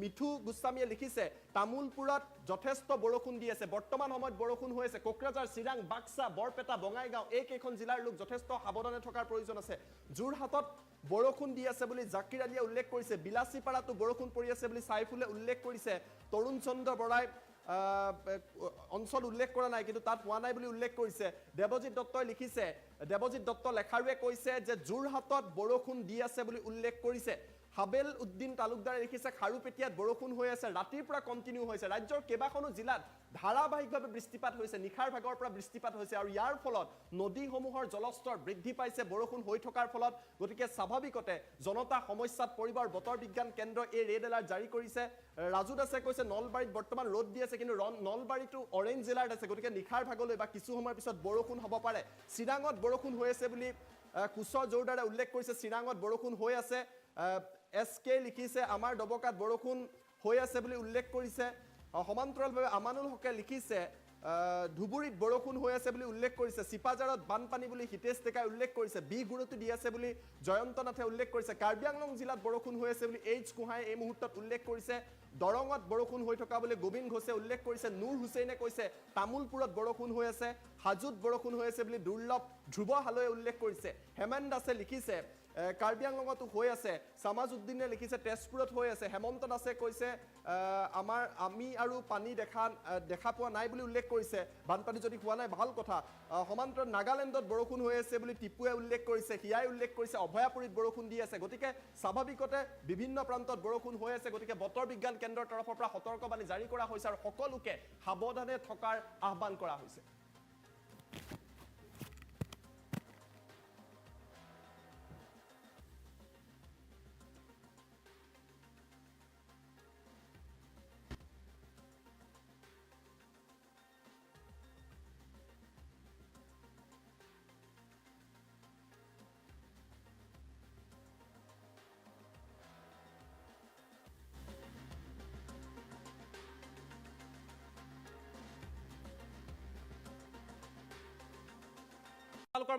মিঠু গোস্বামীয়ে লিখিছে তামোলপুৰত যথেষ্ট বৰষুণ দি আছে, বৰ্তমান সময়ত বৰষুণ হৈ আছে। কোকৰাঝাৰ, চিৰাং, বাক্সা, বৰপেটা, বঙাইগাঁও এইকেইখন জিলাৰ লোক যথেষ্ট সাৱধানে থকাৰ প্ৰয়োজন আছে। যোৰহাটত বৰষুণ দি আছে বুলি জাকিৰ আলীয়ে উল্লেখ কৰিছে। বিলাচীপাৰাতো বৰষুণ পৰি আছে বুলি চাইফুলে উল্লেখ কৰিছে। তৰুণ চন্দ্ৰ বৰাই অঞ্চল উল্লেখ কৰা নাই কিন্তু তাত হোৱা নাই বুলি উল্লেখ কৰিছে দেৱজিৎ দত্তই লিখিছে দেৱজিৎ দত্ত লেখাৰুৱে কৈছে যে যোৰহাটত বৰষুণ দি আছে বুলি উল্লেখ কৰিছে হাবেল উদ্দিন তালুকদাৰে লিখিছে খাৰুপেটিয়াত বৰষুণ হৈ আছে ৰাতিৰ পৰা কন্টিনিউ হৈছে ৰাজ্যৰ কেইবাখনো জিলাত ধাৰাবাহিকভাৱে বৃষ্টিপাত হৈছে নিখাৰ ভাগৰ পৰা বৃষ্টিপাত হৈছে আৰু ইয়াৰ ফলত নদীসমূহৰ জলস্তৰ বৃদ্ধি পাইছে বৰষুণ হৈ থকাৰ ফলত গতিকে স্বাভাৱিকতে জনতা সমস্যাত পৰিবাৰ বতৰ বিজ্ঞান কেন্দ্ৰ এই ৰেড এলাৰ্ট জাৰি কৰিছে ৰাজু দাসে কৈছে নলবাৰীত বৰ্তমান ৰ'দ দি আছে কিন্তু নলবাৰীটো অৰেঞ্জ এলাৰ্ট আছে গতিকে নিখাৰ ভাগলৈ বা কিছু সময়ৰ পিছত বৰষুণ হ'ব পাৰে চিৰাঙত বৰষুণ হৈ আছে বুলি কুশৰ জোৰদাৰে উল্লেখ কৰিছে চিৰাঙত বৰষুণ হৈ আছে SK লিখিছে আমাৰ দবকাত বৰষুণ হৈ আছে বুলি উল্লেখ কৰিছে সমান্তৰালভাৱে আমানুল হকে লিখিছে ধুবুৰীত বৰষুণ হৈ আছে বুলি উল্লেখ কৰিছে চিপাজাৰত বানপানী বুলি হিতেশ টেকাই উল্লেখ কৰিছে বিগুৰুটো দি আছে বুলি জয়ন্ত নাথে উল্লেখ কৰিছে কাৰ্বি আংলং জিলাত বৰষুণ হৈ আছে বুলি এইচ কুহাই এই মুহূৰ্তত উল্লেখ কৰিছে দৰঙত বৰষুণ হৈ থকা বুলি গোবিন্দ ঘোষে উল্লেখ কৰিছে নুৰ হুছেইনে কৈছে তামুলপুৰত বৰষুণ হৈ আছে হাজুত বৰষুণ হৈ আছে বুলি দুৰ্লভ ধ্ৰুৱ হালৈয়ে উল্লেখ কৰিছে হেমন্ত দাসে লিখিছে কাৰ্বি আংলঙতো হৈ আছে সামাজউদ্দিনে লিখিছে তেজপুৰত হৈ আছে হেমন্ত দাসে কৈছে আমি আৰু পানী দেখা পোৱা নাই বুলি উল্লেখ কৰিছে বানপানী যদি হোৱা নাই ভাল কথা সমান্তৰাল নাগালেণ্ডত বৰষুণ হৈ আছে বুলি টিপুৱে উল্লেখ কৰিছে হিয়াই উল্লেখ কৰিছে অভয়াপুৰীত বৰষুণ দি আছে গতিকে স্বাভাৱিকতে বিভিন্ন প্ৰান্তত বৰষুণ হৈ আছে গতিকে বতৰ বিজ্ঞান কেন্দ্ৰৰ তৰফৰ পৰা সতৰ্কবাণী জাৰি কৰা হৈছে আৰু সকলোকে সাৱধানে থকাৰ আহ্বান কৰা হৈছে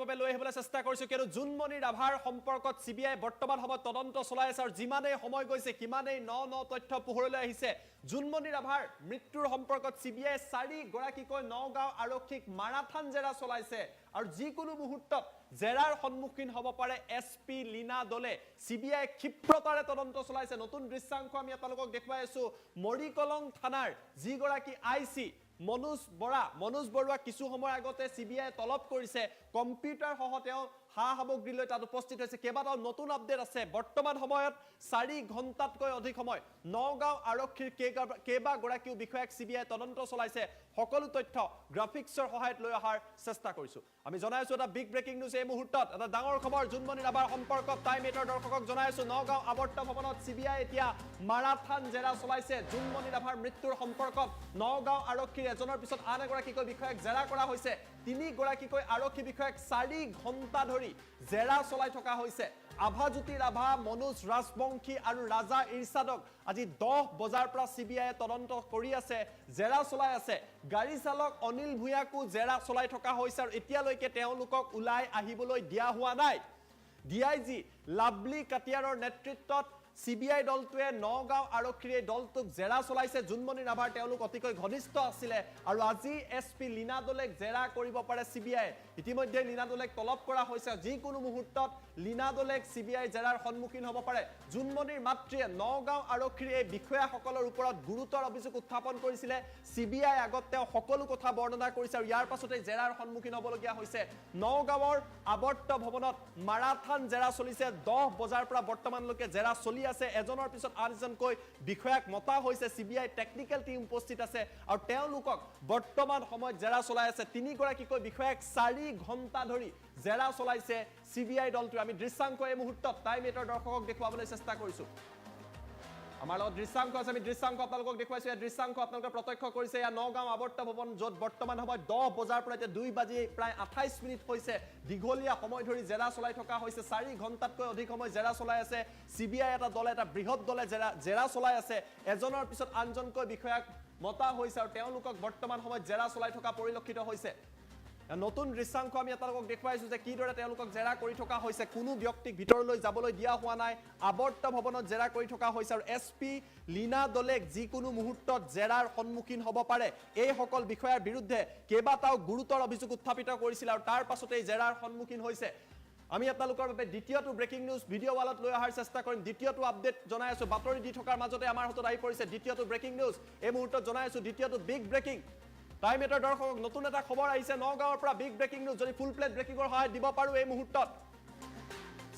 বাবে লৈ আহিবলৈ চেষ্টা কৰিছো কিয়নো জুনমণি ৰাভাৰ সম্পৰ্কত CBI বৰ্তমান সময়ত তদন্ত চলাই আছে আৰু যিমানেই সময় গৈছে সিমানেই ন তথ্য পোহৰলৈ আহিছে জুনমণি ৰাভাৰ মৃত্যুৰ সম্পৰ্কত CBI 4 গৰাকীকৈ নগাঁও আৰক্ষীক মাৰাথান জেৰা চলাইছে আৰু যিকোনো মুহূৰ্তত জেৰাৰ সন্মুখীন হ'ব পাৰে SP লীনা দলে CBI ক্ষিপ্ৰতাৰে তদন্ত চলাইছে নতুন দৃশ্যাংশ আমি আপোনালোকক দেখুৱাই আছো মৰিকলং থানাৰ যি গৰাকী IC মনোজ বৰুৱা কিছু সময় আগতে CBI তলব কৰিছে কম্পিউটাৰ সহ তেওঁ হা সামগ্ৰী লৈ তাত উপস্থিত হৈছে কেইবাটাও নতুন আপডেট আছে বৰ্তমান সময়ত 4 ঘণ্টাতকৈ অধিক সময় নগাঁও আৰক্ষীৰ কেইবাগৰাকীও বিষয়াক CBI তদন্ত চলাইছে সকলো তথ্য গ্ৰাফিক্সৰ সহায়ত লৈ অহাৰ চেষ্টা কৰিছো আমি জনাইছো এটা বিগ ব্ৰেকিং নিউজ এই মুহূৰ্তত এটা ডাঙৰ খবৰ জুনমণি ৰাভাৰ সম্পৰ্কত টাইম 8ৰ দৰ্শকক জনাইছো নগাঁও আৱৰ্ত ভৱনত CBI এতিয়া মাৰাথান জেৰা চলাইছে জুনমণি ৰাভাৰ মৃত্যুৰ সম্পৰ্কত নগাঁও আৰক্ষীৰ এজনৰ পিছত আন এগৰাকীকৈ বিষয়াক জেৰা কৰা হৈছে 3 গৰাকীকৈ আৰক্ষী বিষয়াক 4 ঘণ্টা ধৰি জেৰা চলাই থকা হৈছে আভাজ্যোতি ৰাভা মনোজ ৰাজবংশী আৰু ৰাজা ইৰছাদক আজি 10 বজাৰ পৰা CBI তদন্ত কৰি আছে জেৰা চলাই আছে গাড়ী চালক অনিল ভূঞাকো জেৰা চলাই থকা হৈছে আৰু এতিয়ালৈকে তেওঁলোকক উলাই আহিবলৈ দিয়া হোৱা নাই DIG লাভলি কাটিয়াৰৰ নেতৃত্বত CBI দলটোৱে নগাঁও আৰক্ষীৰ দলটোক জেৰা চলাইছে জুনমণি ৰাভাৰ তেওঁলোক অতিকৈ ঘনিষ্ঠ আছিল আৰু আজি SP লীনা দলেক জেৰা কৰিব পাৰে CBI ইতিমধ্যে লীনা দলেক তলব কৰা হৈছে যিকোনো মুহূৰ্তত লীনা দলেক CBI জেৰাৰ সন্মুখীন হ'ব পাৰে জুনমণিৰ মাতৃয়ে নগাঁও আৰক্ষীৰ এই বিষয়াসকলৰ ওপৰত গুৰুতৰ অভিযোগ উত্থাপন কৰিছিলে CBI আগত তেওঁ সকলো কথা বৰ্ণনা কৰিছে আৰু ইয়াৰ পাছতে জেৰাৰ সন্মুখীন হ'বলগীয়া হৈছে নগাঁৱৰ আৱৰ্ত ভৱনত মাৰাথান জেৰা চলিছে 10 বজাৰ পৰা বৰ্তমানলৈকে জেৰা চলি আছে এজনৰ পিছত আনজনকৈ বিষয়াক মতা হৈছে CBI টেকনিক্যাল টিম উপস্থিত আছে আৰু তেওঁলোকক বৰ্তমান সময়ত জেৰা চলাই আছে 3 গৰাকীকৈ বিষয়াক 4 ঘণ্টা ধৰি জেৰা চলাইছে CBI দলটো আমি দৃশ্যাংশ এই মুহূৰ্তত টাইম 8ৰ দৰ্শকক দেখুৱাবলৈ চেষ্টা কৰিছো আমাৰ লগত দৃশ্যাংশ আছে আমি দৃশ্যাংশ আপোনালোকক দেখুৱাইছো এই দৃশ্যাংশ আপোনালোকে প্ৰত্যক্ষ কৰিছে এয়া নগাঁও আৱৰ্ত ভৱন য'ত বৰ্তমান সময়ত 10 বজাৰ পৰা এতিয়া 2 বাজি প্ৰায় 28 মিনিট হৈছে দীঘলীয়া সময় ধৰি জেৰা চলাই থকা হৈছে 4 ঘণ্টাতকৈ অধিক সময় জেৰা চলাই আছে CBI এটা দলে এটা বৃহৎ দলে জেৰা চলাই আছে এজনৰ পিছত আনজনকৈ বিষয়াক মতা হৈছে আৰু তেওঁলোকক বৰ্তমান সময়ত জেৰা চলাই থকা পৰিলক্ষিত হৈছে নতুন দৃশ্যাংশ আমি আপোনালোকক দেখুৱাইছো যে কিদৰে তেওঁলোকক জেৰা কৰি থকা হৈছে কোনো ব্যক্তিক ভিতৰলৈ যাবলৈ দিয়া হোৱা নাই আৱৰ্ত ভৱনত জেৰা কৰি থকা হৈছে আৰু SP লীনা দলেক যিকোনো মুহূৰ্তত জেৰাৰ সন্মুখীন হ'ব পাৰে এই সকল বিষয়াৰ বিৰুদ্ধে কেইবাটাও গুৰুতৰ অভিযোগ উত্থাপিত কৰিছিল আৰু তাৰ পাছতে জেৰাৰ সন্মুখীন হৈছে আমি আপোনালোকৰ বাবে দ্বিতীয়টো ব্ৰেকিং নিউজ ভিডিঅ' ৱালত লৈ অহাৰ চেষ্টা কৰিম দ্বিতীয়টো আপডেট জনাই আছো বাতৰি দি থকাৰ মাজতে আমাৰ হাতত আহি পৰিছে দ্বিতীয়টো ব্ৰেকিং নিউজ এই মুহূৰ্তত জনাই আছো দ্বিতীয়টো বিগ ব্ৰেকিং টাইম 8 ৰ দৰ্শকক নতুন এটা খবৰ আহিছে নগাঁৱৰ পৰা বিগ ব্ৰেকিং নিউজ যদি ফুল প্লেট ব্ৰেকিংৰ সহায় দিব পাৰো এই মুহূৰ্তত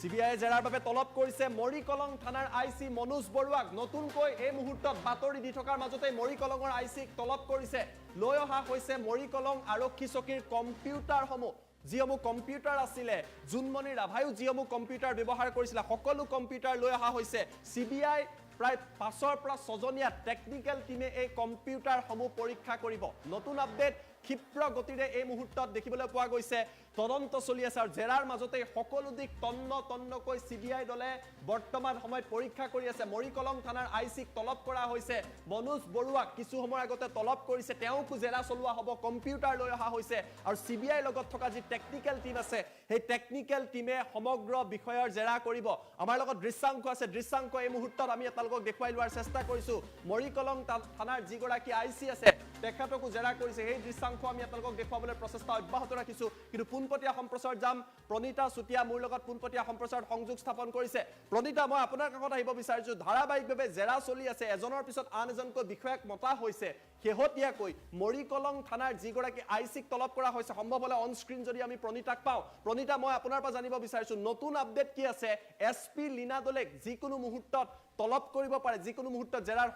সিবিআই জেৰাৰ বাবে তলব কৰিছে মৰিকলং থানাৰ আইসি মনোজ বৰুৱাক নতুনকৈ এই মুহূৰ্তত বাতৰি দি থকাৰ মাজতে মৰিকলঙৰ আইসিক তলব কৰিছে লৈ অহা হৈছে মৰিকলং আৰক্ষী চকীৰ কম্পিউটাৰসমূহ যিসমূহ কম্পিউটাৰ আছিলে জুনমণি ৰাভায়ো যিসমূহ কম্পিউটাৰ ব্যৱহাৰ কৰিছিল সকলো কম্পিউটাৰ লৈ অহা হৈছে সিবিআই প্ৰায় 5ৰ পৰা 6জনীয়া টেকনিক্যাল টিমে এই কম্পিউটাৰসমূহ পৰীক্ষা কৰিব নতুন আপডেট ক্ষিপ্ৰ গতিৰে এই মুহূৰ্তত দেখিবলৈ পোৱা গৈছে তদন্ত চলি আছে আৰু জেৰাৰ মাজতে সকলো দিক তন্নকৈ সিবিআই দলে বৰ্তমান সময়ত পৰীক্ষা কৰি আছে মৰিকলং থানাৰ আইসিক তলব কৰা হৈছে মনোজ বৰুৱাক কিছু সময় আগতে তলব কৰিছে তেওঁকো জেৰা চলোৱা হ'ব কম্পিউটাৰ লৈ অহা হৈছে আৰু সিবিআই লগত থকা যি টেকনিক্যাল টিম আছে সেই টেকনিক্যাল টিমে সমগ্ৰ বিষয়ৰ জেৰা কৰিব আমাৰ লগত দৃশ্যাংশ আছে দৃশ্যাংশ এই মুহূৰ্তত আমি আপোনালোকক দেখুৱাই লোৱাৰ চেষ্টা কৰিছো মৰিকলং থানাৰ যিগৰাকী আইসি আছে তেখেতকো জেৰা কৰিছে সেই দৃশ্যাংশ আমি আপোনালোকক দেখুৱাবলৈ প্ৰচেষ্টা অব্যাহত ৰাখিছো কিন্তু পুনপটীয়া সম্প্ৰচাৰ যাম প্ৰণীতা চুটিয়া মোৰ লগত পুনপটীয়া সম্প্ৰচাৰত সংযোগ স্থাপন কৰিছে প্ৰণীতা মই আপোনাৰ কাষত আহিব বিচাৰিছো ধাৰাবাহিকভাৱে জেৰা চলি আছে এজনৰ পিছত আন এজনকৈ বিষয়াক মতা হৈছে শেহতীয়াকৈ মৰিকলং থানাৰ যিগৰাকী আইসিক তলব কৰা হৈছে সম্ভৱ হলে অন স্ক্ৰীন যদি আমি প্ৰণীতাক পাওঁ প্ৰণীতা মই আপোনাৰ পৰা জানিব বিচাৰিছো নতুন আপডেট কি আছে এসপি লীনা দলেক যিকোনো মুহূৰ্তত তলব কৰিব পাৰে যিকোনো মুহূৰ্তত জেৰাৰ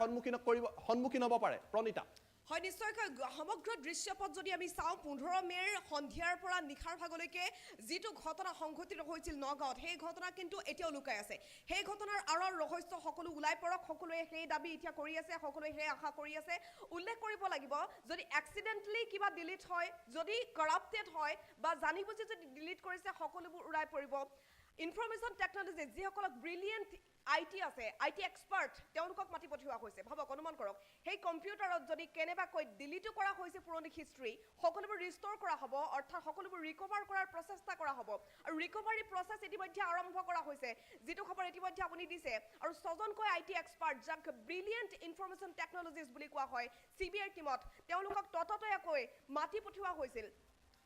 সন্মুখীন হ'ব পাৰে প্ৰণীতা হয় নিশ্চয়কৈ সমগ্ৰ দৃশ্যপট যদি আমি চাওঁ 15 মেৰ সন্ধিয়াৰ পৰা নিশাৰ ভাগলৈকে যিটো ঘটনা সংঘটিত হৈছিল নগাঁৱত সেই ঘটনা কিন্তু এতিয়াও লুকাই আছে সেই ঘটনাৰ আঁৰৰ ৰহস্য সকলো ওলাই পৰক সকলোৱে সেই দাবী এতিয়া কৰি আছে সকলোৱে সেই আশা কৰি আছে উল্লেখ কৰিব লাগিব যদি এক্সিডেন্টলি কিবা ডিলিট হয় যদি কৰাপ্টেড হয় বা জানি বুজি যদি ডিলিট কৰিছে সকলোবোৰ উৰাই পৰিব ইনফৰমেশন টেকনলজি যিসকলক ব্ৰিলিয়েণ্ট আইটি আছে আইটি এক্সপাৰ্ট তেওঁলোকক মাতি পঠিওৱা হৈছে ভাবক অনুমান কৰক সেই কম্পিউটাৰত যদি কেনেবাকৈ ডিলিটো কৰা হৈছে পুৰণি হিষ্ট্ৰী সকলোবোৰ ৰিষ্টৰ কৰা হ'ব অৰ্থাৎ সকলোবোৰ ৰিকভাৰ কৰাৰ প্ৰচেষ্টা কৰা হ'ব আৰু ৰিকভাৰী প্ৰচেছ ইতিমধ্যে আৰম্ভ কৰা হৈছে যিটো খবৰ ইতিমধ্যে আপুনি দিছে আৰু 6জনকৈ আইটি এক্সপাৰ্ট যাক ব্ৰিলিয়েণ্ট ইনফৰমেশন টেকনলজিজ বুলি কোৱা হয় সিবিআই টিমত তেওঁলোকক তততৈয়াকৈ মাতি পঠিওৱা হৈছিল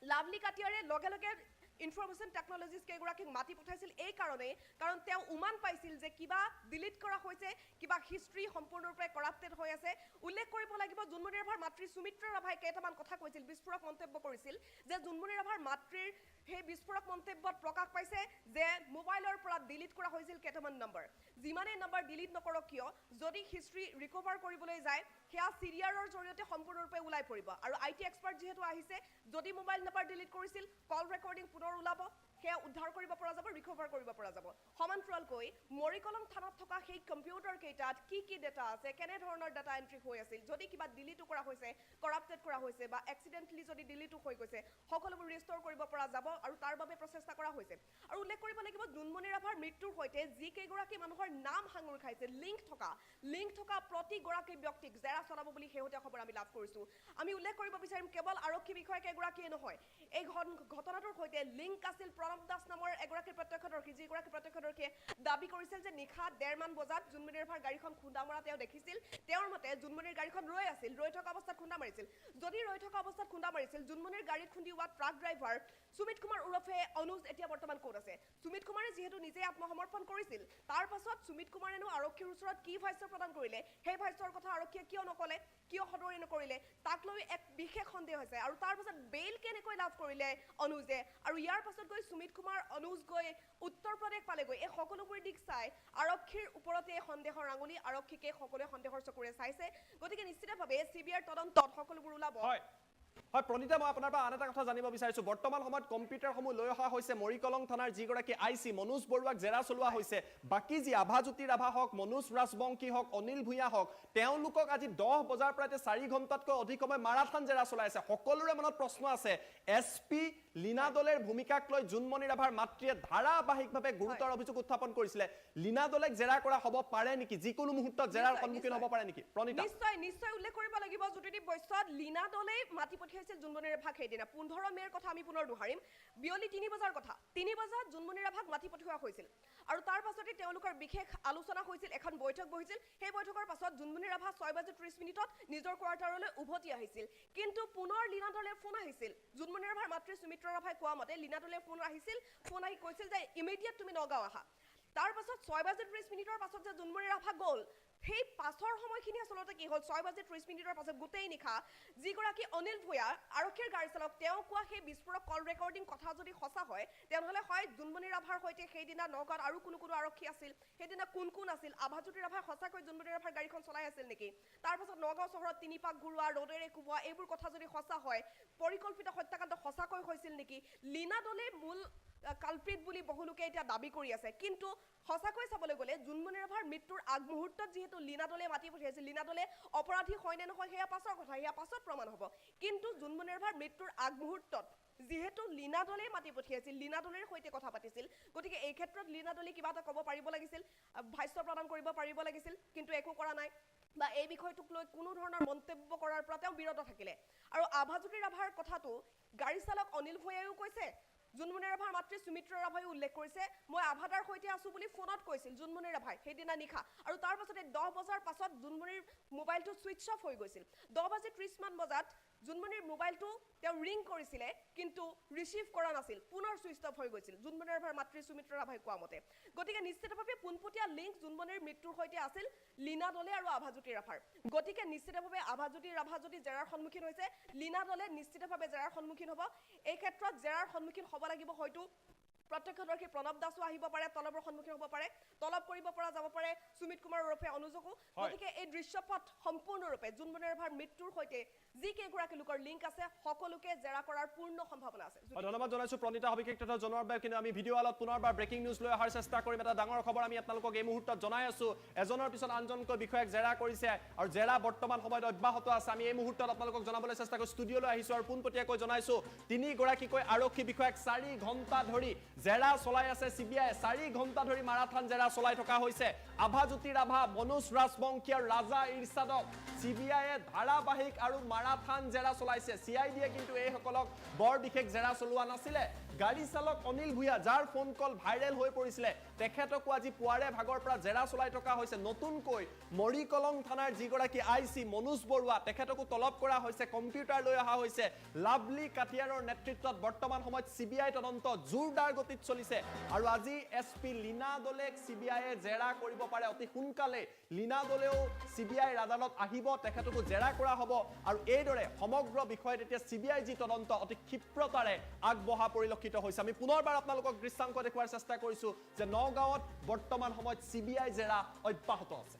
লাভলি কাটিয়াৰে লগে লগে ইনফৰমেশন টেকনলজিজ কেইগৰাকীক মাতি পঠাইছিল এই কাৰণে কাৰণ তেওঁ উমান পাইছিল যে কিবা ডিলিট কৰা হৈছে কিবা হিষ্ট্ৰী সম্পূৰ্ণৰূপে কৰাপ্টেড হৈ আছে উল্লেখ কৰিব লাগিব জুনমণি ৰাভাৰ মাতৃ সুমিত্ৰা ৰাভাই কেইটামান কথা কৈছিল বিস্ফোৰক মন্তব্য কৰিছিল যে জুনমণি ৰাভাৰ মাতৃৰ সেই বিস্ফোৰক মন্তব্যত প্ৰকাশ পাইছে যে মোবাইলৰ পৰা ডিলিট কৰা হৈছিল কেইটামান নম্বৰ যিমানে নম্বৰ ডিলিট নকৰক কিয় যদি হিষ্ট্ৰী ৰিকভাৰ কৰিবলৈ যায় সেয়া চিৰিয়াৰৰ জৰিয়তে সম্পূৰ্ণৰূপে ওলাই পৰিব আৰু আইটি এক্সপাৰ্ট যেহেতু আহিছে যদি মোবাইল নম্বৰ ডিলিট কৰিছিল কল ৰেকৰ্ডিং পুনৰ ওলাব সেয়া উদ্ধাৰ কৰিব পৰা যাব ৰিকভাৰ কৰিব পৰা যাব সমান্তৰালকৈ মৰিকলং থানাত থকা সেই কম্পিউটাৰ কেইটাত কি ডেটা আছে কেনে ধৰণৰ ডেটা এন্ট্ৰি হৈ আছিল যদি কিবা ডিলিটো কৰা হৈছে কৰাপ্টেড কৰা হৈছে বা এক্সিডেন্টলি যদি ডিলিটো হৈ গৈছে সকলোবোৰ ৰিষ্টৰ কৰিব পৰা যাব আৰু তাৰ বাবে প্ৰচেষ্টা কৰা হৈছে আৰু উল্লেখ কৰিব লাগিব জুনমণি ৰাভাৰ মৃত্যুৰ সৈতে যি কেইগৰাকী মানুহৰ নাম সাঙুৰ খাইছে লিংক থকা প্ৰতিগৰাকী ব্যক্তিক জেৰা চলাব বুলি শেহতীয়া খবৰ আমি লাভ কৰিছো আমি উল্লেখ কৰিব বিচাৰিম কেৱল আৰক্ষী বিষয়া কেইগৰাকীয়ে নহয় এই ঘটনাটোৰ সৈতে লিংক আছিল প্ৰণৱ দাস নামৰ এগৰাকী প্ৰত্যক্ষদৰ্শী যিগৰাকী প্ৰত্যক্ষদৰ্শীয়ে দাবী কৰিছিল যে নিশা 1:30 মান বজাত জুনমণি ৰাভাৰ গাড়ীখন খুন্দা মৰা তেওঁ দেখিছিল তেওঁৰ মতে জুনমণিৰ গাড়ীখন ৰৈ থকা অৱস্থাত খুন্দা মাৰিছিল যদি ৰৈ থকা অৱস্থাত খুন্দা মাৰিছিল জুনমণিৰ গাড়ীত খুন্দিওৱা ট্ৰাক ড্ৰাইভাৰ সুমিত কুমাৰ উৰফে অনুজ এতিয়া বৰ্তমান ক'ত আছে সুমিত কুমাৰে যিহেতু নিজে আত্মসমৰ্পণ কৰিছিল তাৰ পাছত সুমিত কুমাৰেনো আৰক্ষীৰ ওচৰত কি ভাষ্য প্ৰদান কৰিলে সেই ভাষ্যৰ কথা আৰক্ষীয়ে কিয় নকলে কিয় সদৰি নকৰিলে তাক লৈ এক বিশেষ সন্দেহ হৈছে আৰু তাৰ পাছত বেইল কেনেকৈ লাভ কৰিলে অনুজে আৰু ইয়াৰ পাছত গৈ সুমিত কুমাৰ অনুজ গৈ উত্তৰ প্ৰদেশ পালেগৈ এই সকলোবোৰ দিক চাই আৰক্ষীৰ ওপৰতে সন্দেহৰ আঙুলি আৰক্ষীকে সকলোৱে সন্দেহৰ চকুৰে চাইছে গতিকে নিশ্চিতভাৱে সিবিআইৰ তদন্তত সকলোবোৰ ওলাব হয় প্ৰণীতা মই আপোনাৰ পৰা আন এটা কথা জানিব বিচাৰিছো বৰ্তমান সময়ত কম্পিউটাৰসমূহ লৈ অহা হৈছে মৰিকলং থানাৰ যিগৰাকী আইসি মনোজ বৰুৱাক জেৰা চলোৱা হৈছে বাকী যি আভাজ্যোতি ৰাভা হওক মনোজ ৰাজবংশী হওক অনিল ভূঞা হওক তেওঁলোকক আজি 10 বজাৰ পৰা 4 ঘণ্টাতকৈ অধিক সময় মাৰাথান জেৰা চলাই আছে সকলোৰে মনত প্ৰশ্ন আছে এসপি লীনা দলেৰ ভূমিকাক লৈ জুনমণি ৰাভাৰ মাতৃয়ে ধাৰাবাহিকভাৱে গুৰুতৰ অভিযোগ উত্থাপন কৰিছিলে লীনা দলেক জেৰা কৰা হ'ব পাৰে নেকি যিকোনো মুহূৰ্তত জেৰাৰ সন্মুখীন হ'ব পাৰে নেকি প্ৰণীতা নিশ্চয় উল্লেখ কৰিব লাগিব জ্যোতিদীপ বৈশ্য লীনা দলে মাতি পঠিয়াইছিল জোনমণি ৰাভাক সেইদিনা 15 মেৰ কথা আমি পুনৰ দোহাৰিম বিয়লি 3 বজাৰ কথা 3 বজাত জোনমণি ৰাভাক মাতি পঠিওৱা হৈছিল আৰু তাৰ পাছতে তেওঁলোকৰ বিশেষ আলোচনা হৈছিল এখন বৈঠক বহিছিল সেই বৈঠকৰ পাছত জোনমণি ৰাভা 6:30 মিনিটত নিজৰ কোৱাৰ্টাৰলৈ উভতি আহিছিল কিন্তু পুনৰ লীনাদলে ফোন আহিছিল জোনমণি ৰাভাৰ মাতৃ সুমিত্ৰা ৰাভাই কোৱা মতে লীনাদলে ফোন আহিছিল ফোন আহি কৈছিল যে ইমিডিয়েট তুমি নগাঁও আহা তাৰ পাছত 6:30 মিনিটৰ পাছত যে জোনমণি ৰাভা গ'ল সেই পাছৰ সময়খিনি আসলতে কি হ'ল 6:30 মিনিটৰ পাছত গোটেই নিশা যিগৰাকী অনিল ভূঞা আৰক্ষীৰ গাড়ী চালক তেওঁ কোৱা সেই বিস্ফোৰক কল ৰেকৰ্ডিং কথা যদি সঁচা হয় তেনেহ'লে হয় জোনমণি ৰাভাৰ সৈতে সেইদিনা নগাঁৱত আৰু কোনো আৰক্ষী আছিল সেইদিনা কোন আছিল আভাজ্যোতি ৰাভাই সঁচাকৈ জোনমণি ৰাভাৰ গাড়ীখন চলাই আছিল নেকি তাৰ পাছত নগাঁও চহৰত 3 পাক ঘূৰোৱা ৰ'দেৰে কোবোৱা এইবোৰ কথা যদি সঁচা হয় পৰিকল্পিত হত্যাকাণ্ড সঁচাকৈ হৈছিল নেকি লীনাদলে মূল কালপ্ৰিট বুলি বহুলোকে এতিয়া দাবী কৰি আছে কিন্তু সঁচাকৈ চাবলৈ গ'লে জোনমণি ৰাভাৰ মৃত্যুৰ আগমুহূৰ্তত যিহেতু লীনাদলে মাতি পঠিয়াইছিল লীনাদলে অপৰাধী হয় নে নহয় সেয়া পাছৰ কথা সেয়া পাছত প্ৰমাণ হ'ব কিন্তু জোনমণি ৰাভাৰ মৃত্যুৰ আগমুহূৰ্তত যিহেতু লীনাদলে মাতি পঠিয়াইছিল লীনাদলেৰ সৈতে কথা পাতিছিল গতিকে এই ক্ষেত্ৰত লীনাদলে কিবা এটা ক'ব পাৰিব লাগিছিল ভাষ্য প্ৰদান কৰিব পাৰিব লাগিছিল কিন্তু একো কৰা নাই বা এই বিষয়টোক লৈ কোনো ধৰণৰ মন্তব্য কৰাৰ পৰা তেওঁ বিৰত থাকিলে আৰু আভাজ্যোতি ৰাভাৰ কথাটো গাড়ী চালক অনিল ভূঞায়ো কৈছে জোনমণি ৰাভাৰ মাতৃ সুমিত্ৰা ৰাভাই উল্লেখ কৰিছে মই আভাদাৰ সৈতে আছো বুলি ফোনত কৈছিল জোনমণি ৰাভাই সেইদিনা নিশা আৰু তাৰ পাছতে 10 বজাৰ পাছত জোনমণিৰ মোবাইলটো সুইচ অফ হৈ গৈছিল 10:30 মান বজাত জোনমণিৰ মোবাইলটো তেওঁ ৰিং কৰিছিলে কিন্তু ৰিচিভ কৰা নাছিল পুনৰ সুইচ অফ হৈ গৈছিল জোনমণি ৰাভাৰ মাতৃ সুমিত্ৰা ৰাভাই কোৱা মতে গতিকে নিশ্চিতভাৱে পোনপটীয়া লিংক জোনমণিৰ মৃত্যুৰ সৈতে আছিল লীনাদলে আৰু আভাজ্যোতি ৰাভাৰ গতিকে নিশ্চিতভাৱে আভাজ্যোতি ৰাভা যদি জেৰাৰ সন্মুখীন হৈছে লীনাদলে নিশ্চিতভাৱে জেৰাৰ সন্মুখীন হ'ব এই ক্ষেত্ৰত জেৰাৰ সন্মুখীন হ'ব লাগিব হয়তো প্ৰত্যক্ষদৰ্শী প্ৰণৱ দাসো আহিব পাৰে তলবৰ সন্মুখীন হ'ব পাৰে তলব কৰিব পৰা যাব পাৰে সুমিত কুমাৰ ওৰফে অনুজকো গতিকে এই দৃশ্যপট সম্পূৰ্ণৰূপে জোনমণি ৰাভাৰ মৃত্যুৰ সৈতে যি কেইগৰাকী লোকৰ লিংক আছে সকলোকে জেৰা কৰাৰ পূৰ্ণ সম্ভাৱনা আছে ধন্যবাদ জনাইছো প্ৰণীতা সবিশেষ তথা জনোৱাৰ বাবে কিন্তু আমি ভিডিঅ' আলত পুনৰবাৰ ব্ৰেকিং নিউজ লৈ অহাৰ চেষ্টা কৰিম এটা ডাঙৰ খবৰ আমি আপোনালোকক এই মুহূৰ্তত জনাই আছো এজনৰ পিছত আনজনকৈ বিষয়াক জেৰা কৰিছে আৰু জেৰা বৰ্তমান সময়ত অব্যাহত আছে আমি এই মুহূৰ্তত আপোনালোকক জনাবলৈ চেষ্টা কৰি ষ্টুডিঅ'লৈ আহিছো আৰু পোনপটীয়াকৈ জনাইছো 3 গৰাকীকৈ আৰক্ষী বিষয়াক 4 ঘণ্টা ধৰি জেৰা চলাই আছে সিবিআই 4 ঘণ্টা ধৰি মাৰাথান জেৰা চলাই থকা হৈছে আভাজ্যোতি ৰাভা মনোজ ৰাজবংশী আৰু ৰাজা ইৰছাদক সিবিআইয়ে ধাৰাবাহিক আৰু মাৰাথান জেৰা চলাইছে সিআইডিয়ে কিন্তু এই সকলক বৰ বিশেষ জেৰা চলোৱা নাছিলে গাড়ী চালক অনিল ভূঞা যাৰ ফোন কল ভাইৰেল হৈ পৰিছিলে তেখেতকো আজি পুৱাৰে ভাগৰ পৰা জেৰা চলাই থকা হৈছে নতুনকৈ মৰিকলং থানাৰ যিগৰাকী আইসি মনোজ বৰুৱা তেখেতকো তলব কৰা হৈছে কম্পিউটাৰ লৈ অহা হৈছে লাভলি কাটিয়াৰৰ নেতৃত্বত বৰ্তমান সময়ত সিবিআই তদন্ত জোৰদাৰ গতিত চলিছে আৰু আজি এসপি লীনাদলে সিবিআইয়ে জেৰা কৰিব পাৰে অতি সোনকালে লীনাদলেও সিবিআই আদালত আহিব তেখেতকো জেৰা কৰা হ'ব আৰু এইদৰে সমগ্ৰ বিষয়ত এতিয়া সিবিআই যি তদন্ত অতি ক্ষিপ্ৰতাৰে আগবঢ়া পৰিলক্ষিত হৈছে আমি পুনৰবাৰ আপোনালোকক দৃশ্যাংক দেখুৱাৰ চেষ্টা কৰিছো যে নগাঁৱত বৰ্তমান সময়ত সিবিআই জেৰা অব্যাহত আছে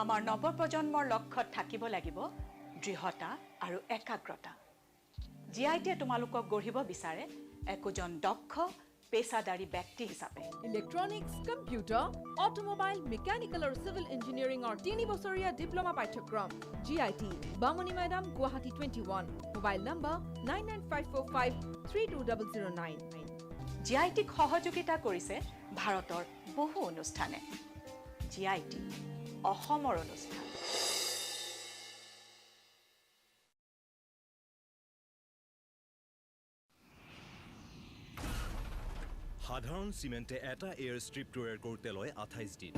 আমাৰ নৱপ্ৰজন্মৰ লক্ষ্যত থাকিব লাগিব দৃঢ়তা আৰু একাগ্ৰতা জিআইটিয়ে তোমালোকক গঢ়িব বিচাৰে একোজন দক্ষ পেছাদাৰী ব্যক্তি হিচাপে ইলেক্ট্ৰনিক্স কম্পিউটাৰ অটোমোবাইল মেকানিকেল আৰু সিভিল ইঞ্জিনিয়াৰিঙৰ 3 বছৰীয়া ডিপ্ল'মা পাঠ্যক্ৰম জিআইটি বামুনি মৈদাম গুৱাহাটী 21 মোবাইল নম্বৰ 9954532009 জিআইটিক সহযোগিতা কৰিছে ভাৰতৰ বহু অনুষ্ঠানে জিআইটি অসমৰ অনুষ্ঠান সাধাৰণ চিমেণ্টে এটা এয়াৰ ষ্ট্ৰিপ তৈয়াৰ কৰোঁতে লয় 28 দিন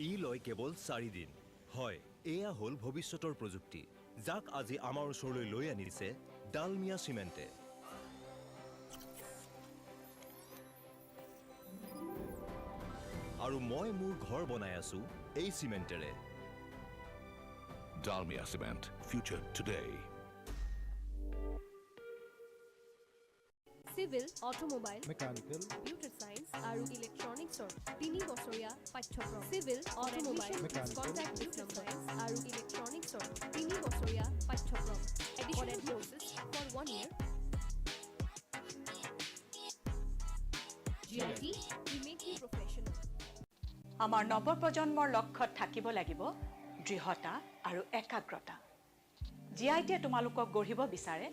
ই লয় কেৱল 4 দিন হয় এয়া হ'ল ভৱিষ্যতৰ প্ৰযুক্তি যাক আজি আমাৰ ওচৰলৈ লৈ আনিছে ডালমিয়া চিমেণ্টে আৰু মই মোৰ ঘৰ বনাই আছো এই চিমেণ্টেৰে Dalmia Cement, future today. Civil automobile mechanical computer science আৰু ইলেক্ট্ৰনিক্সৰ 3 বছৰীয়া পাঠ্যক্ৰম civil automobile contract business science আৰু ইলেক্ট্ৰনিক্সৰ 3 বছৰীয়া পাঠ্যক্ৰম এডিশ্যনেল কোৰ্চেছ ফৰ 1 year আমাৰ নৱপ্ৰজন্মৰ লক্ষ্যত থাকিব লাগিব দৃঢ়তা আৰু একাগ্ৰতা জিআইটিয়ে তোমালোকক গঢ়িব বিচাৰে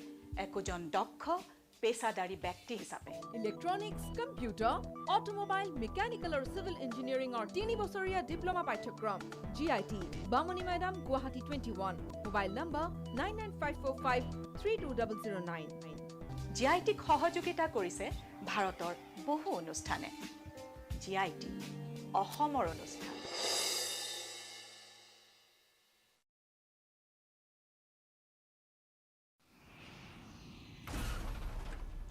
একোজন দক্ষ পেছাদাৰী ব্যক্তি হিচাপে ইলেক্ট্ৰনিক্স কম্পিউটাৰ অটোমোবাইল মেকানিকেল আৰু সিভিল ইঞ্জিনিয়াৰিং 3 বছৰীয়া ডিপ্লোমা পাঠ্যক্ৰম GIT Bamunimaidam Guwahati 21 mobile number 9954532009 জিআইটিক সহযোগিতা কৰিছে ভাৰতৰ বহু অনুষ্ঠানে জিআইটি অসমৰ অনুষ্ঠান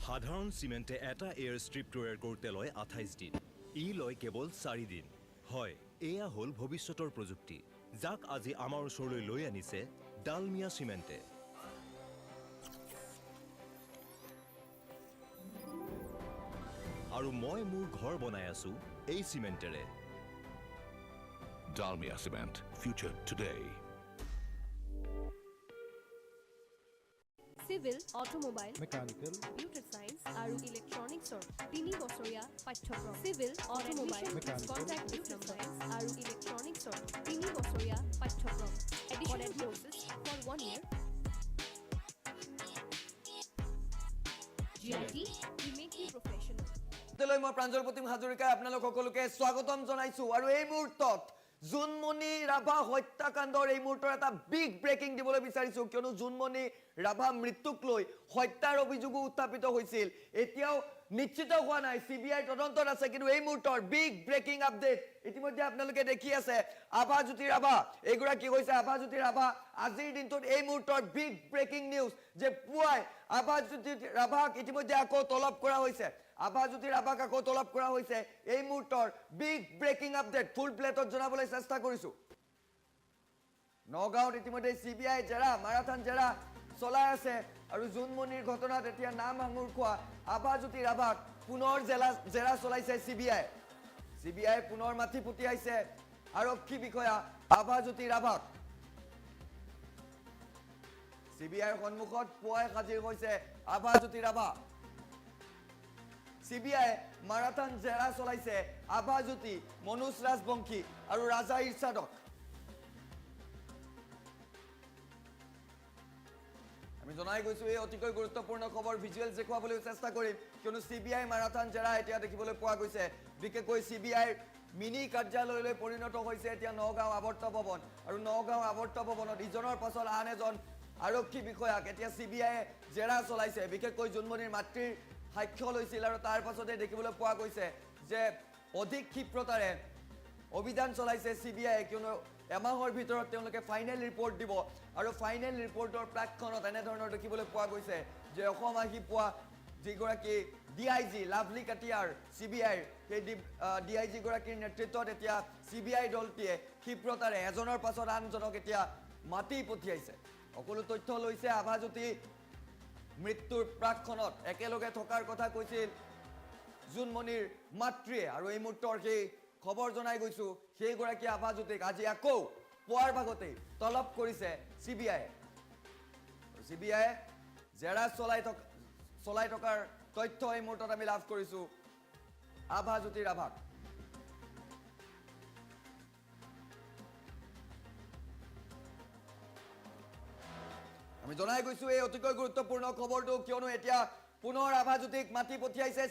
সাধাৰণ চিমেণ্টে এটা এয়াৰ ষ্ট্ৰিপ তৈয়াৰ কৰোঁতে লয় 28 দিন ই লয় কেৱল 4 দিন হয় এয়া হ'ল ভৱিষ্যতৰ প্ৰযুক্তি যাক আজি আমাৰ ওচৰলৈ লৈ আনিছে ডালমিয়া চিমেণ্টে আৰু মই মোৰ ঘৰ বনাই আছো এই চিমেণ্টেৰে Dalmia Cement, future today. Civil automobile mechanical computer science আৰু ইলেক্ট্ৰনিক্সৰ 3 বছৰীয়া পাঠ্যক্ৰম চিভিল অটোমোবাইল কন্ট্ৰাক্ট ডিপ্লোমা আৰু ইলেক্ট্ৰনিক্সৰ 3 বছৰীয়া পাঠ্যক্ৰম additional courses for 1 year GIT we make you professional তেলৈ মই প্ৰাঞ্জল প্ৰতিম হাজৰিকাই আপোনালোক সকলোকে স্বাগতম জনাইছো আৰু এই মুহূৰ্তত জুনমণি ৰাভা হত্যাকাণ্ডৰ এই মুহূৰ্তৰ এটা বিগ ব্ৰেকিং দিবলৈ বিচাৰিছো কিয়নো জুনমণি ৰাভা মৃত্যুক লৈ হত্যাৰ অভিযোগ উত্থাপিত হৈছিল এতিয়াও নিশ্চিত হোৱা নাই সিবিআই তদন্তত আছে কিন্তু এই মুহূৰ্তৰ বিগ ব্ৰেকিং আপডেট ইতিমধ্যে আপোনালোকে দেখি আছে আভাজ্যোতি ৰাভা এগুৰা কি হৈছে আভাজ্যোতি ৰাভা আজিৰ দিনটোত এই মুহূৰ্তৰ বিগ ব্ৰেকিং নিউজ যে পুৱাই আভাজ্যোতি ৰাভাক ইতিমধ্যে আকৌ তলব কৰা হৈছে আভাজ্যোতি ৰাভাক আকৌ তলব কৰা হৈছে এই মুহূৰ্তৰ বিগ ব্ৰেকিং আপডেট ফুল প্লেটত জনাবলৈ চেষ্টা কৰিছো নগাঁৱত ইতিমধ্যে সিবিআই জেৰা মাৰাথান জেৰা চলাই আছে আৰু জুনমণিৰ ঘটনাত এতিয়া নাম আঙুৰ খোৱা আভাজ্যোতি ৰাভাক পুনৰ জেৰা চলাইছে সিবিআই পুনৰ মাথি পুতিয়াইছে আৰক্ষী বিষয়া আভাজ্যোতি ৰাভাক সিবিআইৰ সন্মুখত পুৱাই হাজিৰ হৈছে আভাজ্যোতি ৰাভা সিবিআই মাৰাথান জেৰা চলাইছে আভাজ্যোতি মনোজ ৰাজবংশী আৰু ৰাজা ইৰছাদক আমি জনাই গৈছো এই অতিকৈ গুৰুত্বপূৰ্ণ খবৰ ভিজুৱেলছ দেখুৱাবলৈ চেষ্টা কৰিম কিয়নো সিবিআই মাৰাথান জেৰা এতিয়া দেখিবলৈ পোৱা গৈছে বিশেষকৈ সিবিআইৰ মিনি কাৰ্যালয়লৈ পৰিণত হৈছে এতিয়া নগাঁও আৱৰ্ত ভৱন আৰু নগাঁও আৱৰ্ত ভৱনত ইজনৰ পাছত আন এজন আৰক্ষী বিষয়াক এতিয়া সিবিআইয়ে জেৰা চলাইছে বিশেষকৈ জুনমণিৰ মাতৃৰ সাক্ষ্য লৈছিল আৰু তাৰ পাছতে দেখিবলৈ পোৱা গৈছে যে অধিক ক্ষিপ্ৰতাৰে অভিযান চলাইছে সিবিআই কিয়নো এমাহৰ ভিতৰত তেওঁলোকে ফাইনেল ৰিপৰ্ট দিব আৰু ফাইনেল ৰিপৰ্টৰ প্ৰাক্ষণত এনেধৰণৰ দেখিবলৈ পোৱা গৈছে যে অসম আহি পোৱা যিগৰাকী ডিআইজি লাভলি কাটিয়াৰ সিবিআইৰ সেই ডিআইজি গৰাকীৰ নেতৃত্বত এতিয়া সিবিআই দলটিয়ে ক্ষিপ্ৰতাৰে এজনৰ পাছত আনজনক এতিয়া মাতি পঠিয়াইছে সকলো তথ্য লৈছে আভাজ্যোতি মৃত্যুৰ প্ৰাক্ষণত একেলগে থকাৰ কথা কৈছিল জুনমণিৰ মাতৃয়ে আৰু এই মুহূৰ্তৰ সেই খবৰ জনাই গৈছো সেইগৰাকী আভাজ্যোতিক আজি আকৌ পুৱাৰ ভাগতেই তলব কৰিছে সিবিআইয়ে জেৰা চলাই থকাৰ তথ্য এই মুহূৰ্তত আমি লাভ কৰিছো আভাজ্যোতি ৰাভাক আমি জনাই গৈছো এই অতিকৈ গুৰুত্বপূৰ্ণ খবৰটো কিয়নো এতিয়া পুনৰ আভাজ্যোতিক মাতি পঠিয়াইছে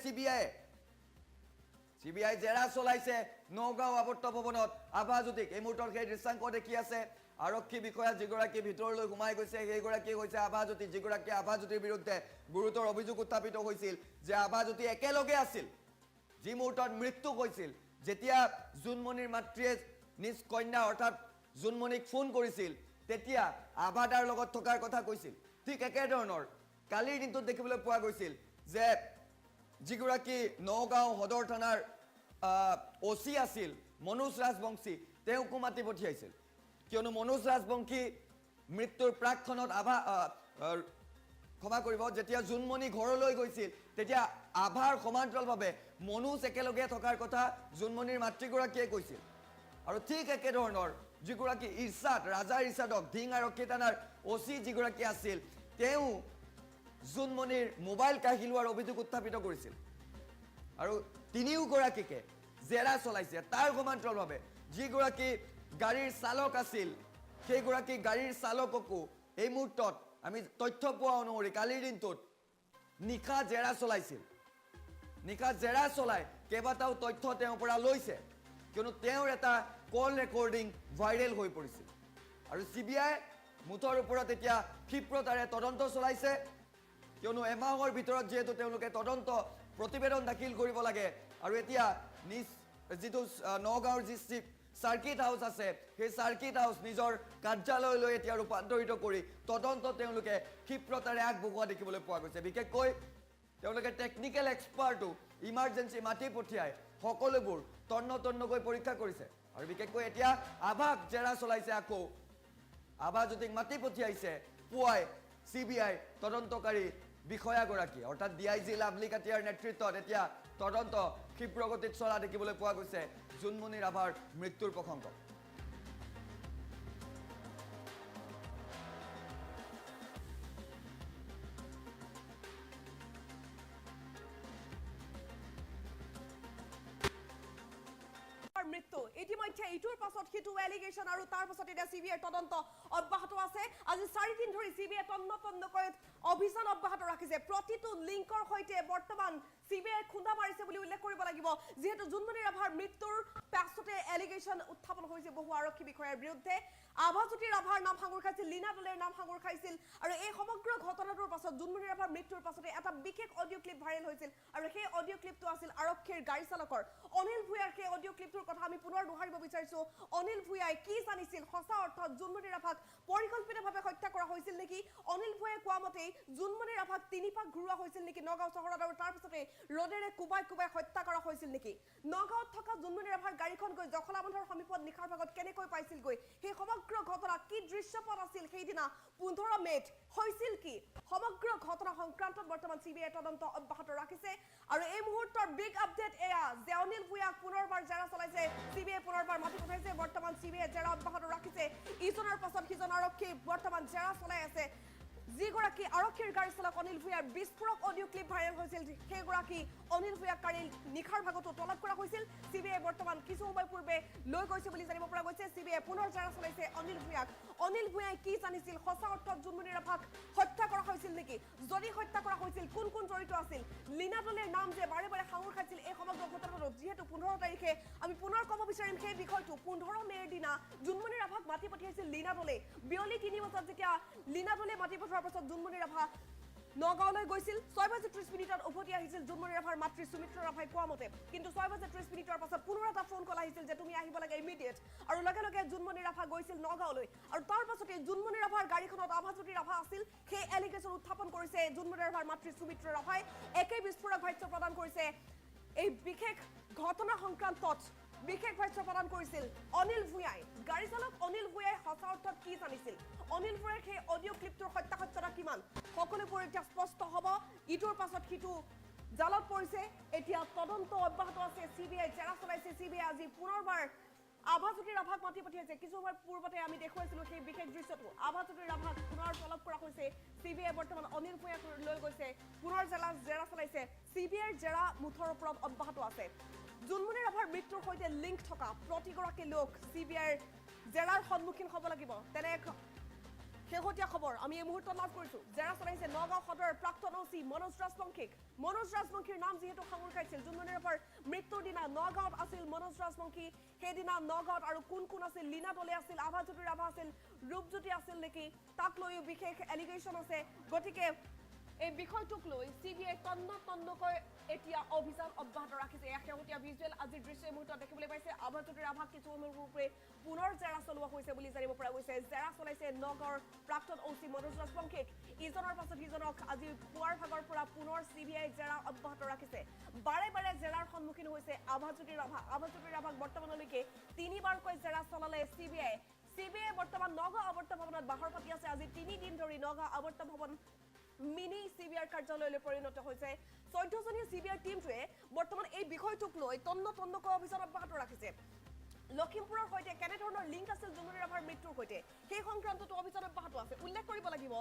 সিবিআই জেৰা চলাইছে নগাঁও আৱৰ্ত ভৱনত আভাজ্যোতিক এই মুহূৰ্তৰ সেই দৃশ্যাংক দেখি আছে আৰক্ষী বিষয়া যিগৰাকী ভিতৰলৈ সোমাই গৈছে সেইগৰাকী হৈছে আভাজ্যোতি যিগৰাকী আভাজ্যোতিৰ বিৰুদ্ধে গুৰুতৰ অভিযোগ উত্থাপিত হৈছিল যে আভাজ্যোতি একেলগে আছিল যি মুহূৰ্তত মৃত্যু হৈছিল যেতিয়া জুনমণিৰ মাতৃয়ে নিজ কন্যা অৰ্থাৎ জুনমণিক ফোন কৰিছিল তেতিয়া আভাদাৰ লগত থকাৰ কথা কৈছিল ঠিক একেধৰণৰ কালিৰ দিনটোত দেখিবলৈ পোৱা গৈছিল যে যিগৰাকী নগাঁও সদৰ থানাৰ ওসি আছিল মনোজ ৰাজবংশী তেওঁকো মাতি পঠিয়াইছিল কিয়নো মনোজ ৰাজবংশী মৃত্যুৰ প্ৰাক্ষণত ক্ষমা কৰিব যেতিয়া জুনমণি ঘৰলৈ গৈছিল তেতিয়া আভাৰ সমান্তৰালভাৱে মনোজ একেলগে থকাৰ কথা জুনমণিৰ মাতৃগৰাকীয়ে কৈছিল আৰু ঠিক একেধৰণৰ যিগৰাকী ইৰছাদ ৰাজা ইৰছাদক ধিং আৰক্ষী থানাৰ ওসি যিগৰাকী আছিল তেওঁ জুনমণিৰ মোবাইল কাঢ়ি লোৱাৰ অভিযোগ উত্থাপিত কৰিছিল আৰু তিনিওগৰাকীকে জেৰা চলাইছে তাৰ সমান্তৰালভাৱে যিগৰাকী গাড়ীৰ চালক আছিল সেইগৰাকী গাড়ীৰ চালককো এই মুহূৰ্তত আমি তথ্য পোৱা অনুসৰি কালিৰ দিনটোত নিশা জেৰা চলাইছিল নিশা জেৰা চলাই কেইবাটাও তথ্য তেওঁৰ পৰা লৈছে কিয়নো তেওঁৰ এটা কল ৰেকৰ্ডিং ভাইৰেল হৈ পৰিছিল আৰু CBI মুঠৰ ওপৰত এতিয়া ক্ষিপ্ৰতাৰে তদন্ত চলাইছে কিয়নো এমাহৰ ভিতৰত যেহেতু তেওঁলোকে তদন্ত প্ৰতিবেদন দাখিল কৰিব লাগে আৰু এতিয়া যিটো নগাঁৱৰ যি সাৰ্কিট হাউচ আছে সেই সাৰ্কিট হাউচ নিজৰ কাৰ্যালয়লৈ এতিয়া ৰূপান্তৰিত কৰি তদন্ত তেওঁলোকে ক্ষিপ্ৰতাৰে আগবঢ়োৱা দেখিবলৈ পোৱা গৈছে বিশেষকৈ তেওঁলোকে টেকনিকেল এক্সপাৰ্টো ইমাৰ্জেঞ্চি মাতি পঠিয়াই সকলোবোৰ তন্নকৈ পৰীক্ষা কৰিছে আৰু বিশেষকৈ এতিয়া আভাক জেৰা চলাইছে আকৌ আভাজ্যোতিক মাতি পঠিয়াইছে পুৱাই CBI তদন্তকাৰী বিষয়াগৰাকী অৰ্থাৎ DIG লাভলী কাটিয়াৰ নেতৃত্বত এতিয়া তদন্ত ক্ষিপ্ৰগতিত চলা দেখিবলৈ পোৱা গৈছে জুনমণি ৰাভাৰ মৃত্যুৰ প্ৰসংগ মৃত্যু ইতিমধ্যে ইটোৰ পাছত সিটো এলিগেশ্যন আৰু তাৰ পাছত এতিয়া CBI তদন্ত অব্যাহত আছে আজি 4 দিন ধৰি CBI তন্নকৈ অভিযান অব্যাহত ৰাখিছে প্ৰতিটো লিংকৰ সৈতে বৰ্তমান CBI খুন্দা মাৰিছে বুলি উল্লেখ কৰিব লাগিব যেহেতু জুনমণি ৰাভাৰ মৃত্যুৰ পাছতে এলিগেশ্যন উত্থাপন হৈছে বহু আৰক্ষী বিষয়াৰ বিৰুদ্ধে আভাজ্যোতি ৰাভাৰ নাম সাঙুৰ খাইছিল লীনা দলেৰ নাম সাঙুৰ খাইছিল আৰু এই সমগ্ৰ ঘটনাটোৰ পাছত জুনমণি ৰাভাৰ মৃত্যুৰ পাছতে এটা বিশেষ অডিঅ' ক্লিপ ভাইৰেল হৈছিল আৰু সেই অডিঅ' ক্লিপটো আছিল আৰক্ষীৰ গাড়ী চালকৰ অনিল ভূঞাৰ সেই অডিঅ' ক্লিপটোৰ কথা আমি পুনৰ দোহাৰিব বিচাৰিছো অনিল ভূঞাই কি জানিছিল সঁচা অৰ্থত জুনমণি ৰাভাক পৰিকল্পিতভাৱে হত্যা কৰা হৈছিল নেকি অনিল ভূঞাই কোৱা মতে জুনমণি ৰাভাক 3 পাক ঘূৰোৱা হৈছিল নেকি নগাঁও চহৰত আৰু তাৰ পিছতে ৰডেৰে কুবাই হত্যা কৰা হৈছিল নেকি নগাঁৱত থকা জুনমণি ৰাভাৰ গাড়ীখন গৈ জখলাবন্ধাৰ সমীপত নিশাৰ ভাগত কেনেকৈ পাইছিল গৈ সেই সমগ্ৰ ঘটনা কি দৃশ্যপট আছিল সেইদিনা 15 মেত হৈছিল কি সমগ্ৰ ঘটনা সংক্ৰান্তত বৰ্তমান CBI তদন্ত অব্যাহত ৰাখিছে আৰু এই মুহূৰ্তৰ বিগ আপডেট এয়া যে অনিল ভূঞাক পুনৰবাৰ জেৰা চলাইছে CBI পুনৰবাৰ মাতি পঠাইছে বৰ্তমান CBI জেৰা অব্যাহত ৰাখিছে ইজনৰ পাছত সিজন আৰক্ষী বৰ্তমান জেৰা চলাই আছে যিগৰাকী আৰক্ষীৰ গাড়ী চালক অনিল ভূঞাৰ বিস্ফোৰক অডিঅ' ক্লিপ ভাইৰেল হৈছিল সেইগৰাকী অনিল ভূঞাক কালি নিশাৰ ভাগতো তলব কৰা হৈছিল CBI বৰ্তমান কিছু সময় পূৰ্বে লৈ গৈছে বুলি জানিব পৰা গৈছে CBI পুনৰ জেৰা চলাইছে অনিল ভূঞাক অনিল ভূঞাই কি জানিছিল সঁচা অৰ্থত জুনমণি ৰাভাক হত্যা কৰা হৈছিল নেকি যদি হত্যা কৰা হৈছিল কোন কোন জড়িত আছিল লীনা দলেৰ নাম যে বাৰে বাৰে সাঙুৰ খাইছিল এই সমগ্ৰ ঘটনাটোত যিহেতু 15 তাৰিখে আমি পুনৰ ক'ব বিচাৰিম সেই বিষয়টো 15 মেৰ দিনা জুনমণি ৰাভাক মাতি পঠিয়াইছিল লীনা দলে বিয়লি 3 বজাত যেতিয়া লীনা দলে মাতি পঠোৱাৰ পাছত জুনমণি ৰাভা নগাঁৱলৈ গৈছিল 6:30 উভতি আহিছিল জুনমণি ৰাভাৰ মাতৃ সুমিত্ৰা ৰাভাই কোৱা মতে কিন্তু 6:30 পাছত পুনৰ এটা ফোন কল আহিছিল যে তুমি আহিব লাগে ইমিডিয়েট আৰু লগে লগে জুনমণি ৰাভা গৈছিল নগাঁৱলৈ আৰু তাৰ পাছতে জুনমণি ৰাভাৰ গাড়ীখনত আভাজ্যোতি ৰাভা আছিল সেই এলিগেশ্যন উত্থাপন কৰিছে জুনমণি ৰাভাৰ মাতৃ সুমিত্ৰা ৰাভাই একেই বিস্ফোৰক ভাষ্য প্ৰদান কৰিছে এই বিশেষ ঘটনা সংক্ৰান্তত বিশেষ ভাষ্য প্ৰদান কৰিছিল অনিল ভূঞাই গাড়ী চালক অনিল ভূঞাই সঁচা অৰ্থত কি জানিছিল অনিল ভূঞাৰ সেই অডিঅ' ক্লিপটোৰ সত্যাসত্যতা কিমান সকলোবোৰ এতিয়া স্পষ্ট হ'ব ইটোৰ পাছত সিটো জালত পৰিছে এতিয়া তদন্ত অব্যাহত আছে CBI জেৰা চলাইছে CBI আজি পুনৰবাৰ আভাজ্যোতি ৰাভাক মাতি পঠিয়াইছে কিছু সময় পূৰ্বতে আমি দেখুৱাইছিলো সেই বিশেষ দৃশ্যটো আভাজ্যোতি ৰাভাক পুনৰ তলব কৰা হৈছে CBI বৰ্তমান অনিল ভূঞাক লৈ গৈছে পুনৰ জেৰা চলাইছে CBIৰ জেৰা মুঠৰ ওপৰত অব্যাহত আছে জুনমণি ৰাভাৰ মৃত্যুৰ সৈতে লিংক থকা প্ৰতিগৰাকী লোক CBIৰ জেৰাৰ সন্মুখীন হ'ব লাগিব তেনে শেহতীয়া খবৰ আমি এই মুহূৰ্তত লাভ কৰিছোঁ জেৰা চলাইছে নগাঁও সদৰৰ প্ৰাক্তন OC মনোজ ৰাজবংশীৰ নাম যিহেতু সাঙুৰ খাইছিল জুনমণি ৰাভাৰ মৃত্যুৰ দিনা নগাঁৱত আছিল মনোজ ৰাজবংশী সেইদিনা নগাঁৱত আৰু কোন কোন আছিল লীনা দলে আছিল আভাজ্যোতি ৰাভা আছিল ৰূপজ্যোতি আছিল নেকি তাক লৈও বিশেষ এলিগেশ্যন আছে গতিকে এই বিষয়টোক লৈ CBI তন্নকৈ এতিয়া অভিযান অব্যাহত ৰাখিছে এয়া শেহতীয়া ভিজুৱেল আজিৰ দৃশ্য মুহূৰ্তত দেখিবলৈ পাইছে আভাজ্যোতি ৰাভাক কিছু সময়ৰ পূৰ্বে পুনৰ জেৰা চলোৱা হৈছে বুলি জানিব পৰা গৈছে জেৰা চলাইছে নগাঁৱৰ প্ৰাক্তন OC মনোজ ৰাজবংশীক ইজনৰ পাছত সিজনক আজি পুৱাৰ ভাগৰ পৰা পুনৰ CBI জেৰা অব্যাহত ৰাখিছে বাৰে বাৰে জেৰাৰ সন্মুখীন হৈছে আভাজ্যোতি ৰাভাক বৰ্তমানলৈকে 3বাৰকৈ জেৰা চলালে CBI বৰ্তমান নগাঁও আৱৰ্ত ভৱনত বাহৰ পাতি আছে আজি 3 দিন ধৰি নগাঁও আৱৰ্ত ভৱন মিনি CBI কাৰ্যালয়লৈ পৰিণত হৈছে 14জনীয়া CBI টিমটোৱে বৰ্তমান এই বিষয়টোক লৈ তন্নকৈ অভিযান অব্যাহত ৰাখিছে লখিমপুৰৰ সৈতে কেনে ধৰণৰ লিংক আছিল জুনমণি ৰাভাৰ মৃত্যুৰ সৈতে সেই সংক্ৰান্তটো অভিযান অব্যাহত আছে উল্লেখ কৰিব লাগিব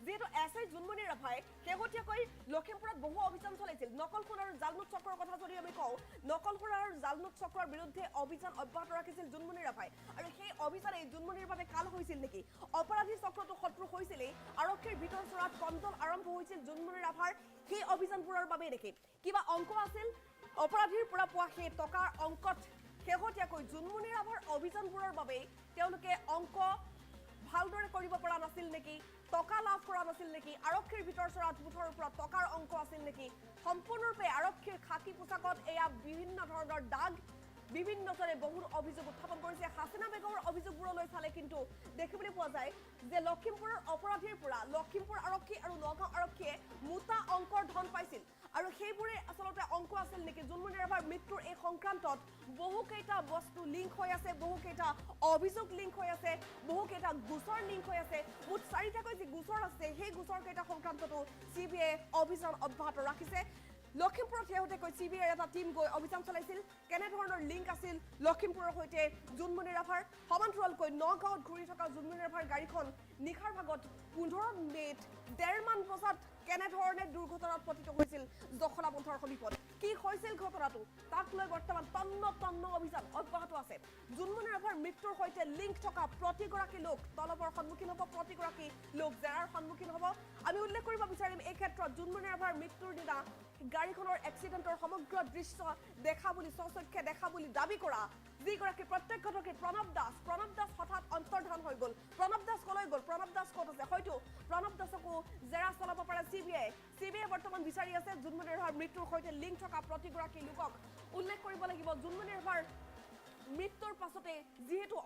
যেহেতু এছআই জোনমণি ৰাভাই শেহতীয়াকৈ লখিমপুৰত বহু অভিযান চলাইছিল নকলখোৰ আৰু জালনোট চক্ৰৰ কথা যদি আমি কওঁ নকলখোৰ আৰু জালনোট চক্ৰৰ বিৰুদ্ধে অভিযান অব্যাহত ৰাখিছিল জোনমণি ৰাভাই আৰু সেই অভিযানে জোনমণিৰ বাবে কাল হৈছিল নেকি অপৰাধী চক্ৰটো শত্ৰু হৈছিলেই আৰক্ষীৰ ভিতৰ চৰাত কন্দল আৰম্ভ হৈছিল জোনমণি ৰাভাৰ সেই অভিযানবোৰৰ বাবে নেকি কিবা অংক আছিল অপৰাধীৰ পৰা পোৱা সেই টকাৰ অংকত শেহতীয়াকৈ জোনমণি ৰাভাৰ অভিযানবোৰৰ বাবে তেওঁলোকে অংক ভালদৰে কৰিব পৰা নাছিল নেকি টকা লাভ কৰা নাছিল নেকি আৰক্ষীৰ ভিতৰ চৰাত মুঠৰ ওপৰত টকাৰ অংক আছিল নেকি সম্পূৰ্ণৰূপে আৰক্ষীৰ খাকী পোছাকত এয়া বিভিন্ন ধৰণৰ দাগ বিভিন্নজনে বহু অভিযোগ উত্থাপন কৰিছে হাসিনা বেগমৰ অভিযোগবোৰলৈ চালে কিন্তু দেখিবলৈ পোৱা যায় যে লখিমপুৰৰ অপৰাধীৰ পৰা লখিমপুৰ আৰক্ষী আৰু নগাঁও আৰক্ষীয়ে মোটা অংকৰ ধন পাইছিল আৰু সেইবোৰে আচলতে অংক আছিল নেকি জোনমণি ৰাভাৰ মৃত্যুৰ এই সংক্ৰান্তত বহুকেইটা বস্তু লিংক হৈ আছে বহুকেইটা অভিযোগ লিংক হৈ আছে বহুকেইটা গোচৰ লিংক হৈ আছে মুঠ 4টাকৈ যি গোচৰ আছে সেই গোচৰকেইটা সংক্ৰান্ততো চিবিআই অভিযান অব্যাহত ৰাখিছে লখিমপুৰত শেহতীয়াকৈ চিবিআইৰ এটা টিম গৈ অভিযান চলাইছিল কেনেধৰণৰ লিংক আছিল লখিমপুৰৰ সৈতে জোনমণি ৰাভাৰ সমান্তৰালকৈ নগাঁৱত ঘূৰি থকা জোনমণি ৰাভাৰ গাড়ীখন নিশাৰ ভাগত 15 মে'ত 1:30 মান বজাত কেনেধৰণে দুৰ্ঘটনাত পতিত হৈছিল জখলাবন্থৰ সমীপত কি হৈছিল ঘটনাটো তাক লৈ বৰ্তমান তন্ন অভিযান অব্যাহত আছে জোনমণি ৰাভাৰ মৃত্যুৰ সৈতে লিংক থকা প্ৰতিগৰাকী লোক তলবৰ সন্মুখীন হ'ব প্ৰতিগৰাকী লোক জেৰাৰ সন্মুখীন হ'ব আমি উল্লেখ কৰিব বিচাৰিম এই ক্ষেত্ৰত জোনমণি ৰাভাৰ মৃত্যুৰ দিনা গাড়ীখনৰ এক্সিডেণ্টৰ সমগ্ৰ দৃশ্য দেখা বুলি সচক্ষে দেখা বুলি দাবী কৰা যিগৰাকী প্ৰত্যক্ষদৰ্শী প্ৰণৱ দাস হঠাৎ অন্তৰ্ধান হৈ গ'ল প্ৰণৱ দাস কলৈ গ'ল প্ৰণৱ দাস ক'ত আছে হয়তো প্ৰণৱ দাসকো জেৰা চলাব পাৰে চিবিআই বৰ্তমান বিচাৰি আছে জোনমণি ৰাভাৰ মৃত্যুৰ সৈতে লিংক থকা প্ৰতিগৰাকী লোকক উল্লেখ কৰিব লাগিব জোনমণি ৰাভাৰ মৃত্যুৰ পাছতে যিহেতু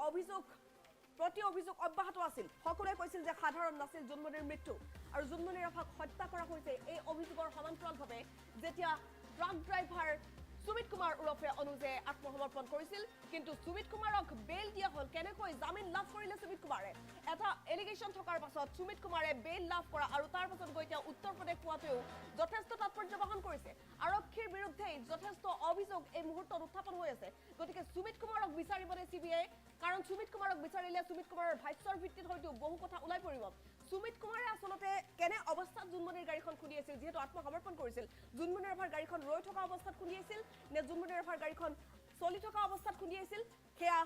প্ৰতি অভিযোগ অব্যাহত আছিল সকলোৱে কৈছিল যে সাধাৰণ নাছিল জোনমণিৰ মৃত্যু আৰু জোনমণি ৰাভাক হত্যা কৰা হৈছে এই অভিযোগৰ সমান্তৰালভাৱে যেতিয়া ট্ৰাক ড্ৰাইভাৰ সুমিত কুমাৰ উৰফে অনুজে আত্মসমৰ্পণ কৰিছিল কিন্তু সুমিত কুমাৰক বেল দিয়া হ'ল কেনেকৈ জামিন লাভ কৰিলে সুমিত কুমাৰে এটা এলিগেশ্যন থকাৰ পাছত সুমিত কুমাৰে বেল লাভ কৰা আৰু তাৰ পাছত গৈ তেওঁ উত্তৰ প্ৰদেশ পোৱাতেও যথেষ্ট তাৎপৰ্য বহন কৰিছে আৰক্ষীৰ বিৰুদ্ধে যথেষ্ট অভিযোগ এই মুহূৰ্তত উত্থাপন হৈ আছে গতিকে সুমিত কুমাৰক বিচাৰিবনে চিবিআই কাৰণ সুমিত কুমাৰক বিচাৰিলে সুমিত কুমাৰৰ ভাষ্যৰ ভিত্তিত হয়তো বহু কথা ওলাই পৰিব সুমিত কুমাৰে আচলতে কেনে অৱস্থাত জোনমণিৰ গাড়ীখন খুন্দি আছিল যেহেতু আত্মসমৰ্পণ কৰিছিল জোনমণি ৰাভাৰ গাড়ীখন ৰৈ থকা অৱস্থাত খুন্দি আছিল নে জোনমণি ৰাভাৰ গাড়ীখন চলি থকা অৱস্থাত খুন্দি আছিল সেয়া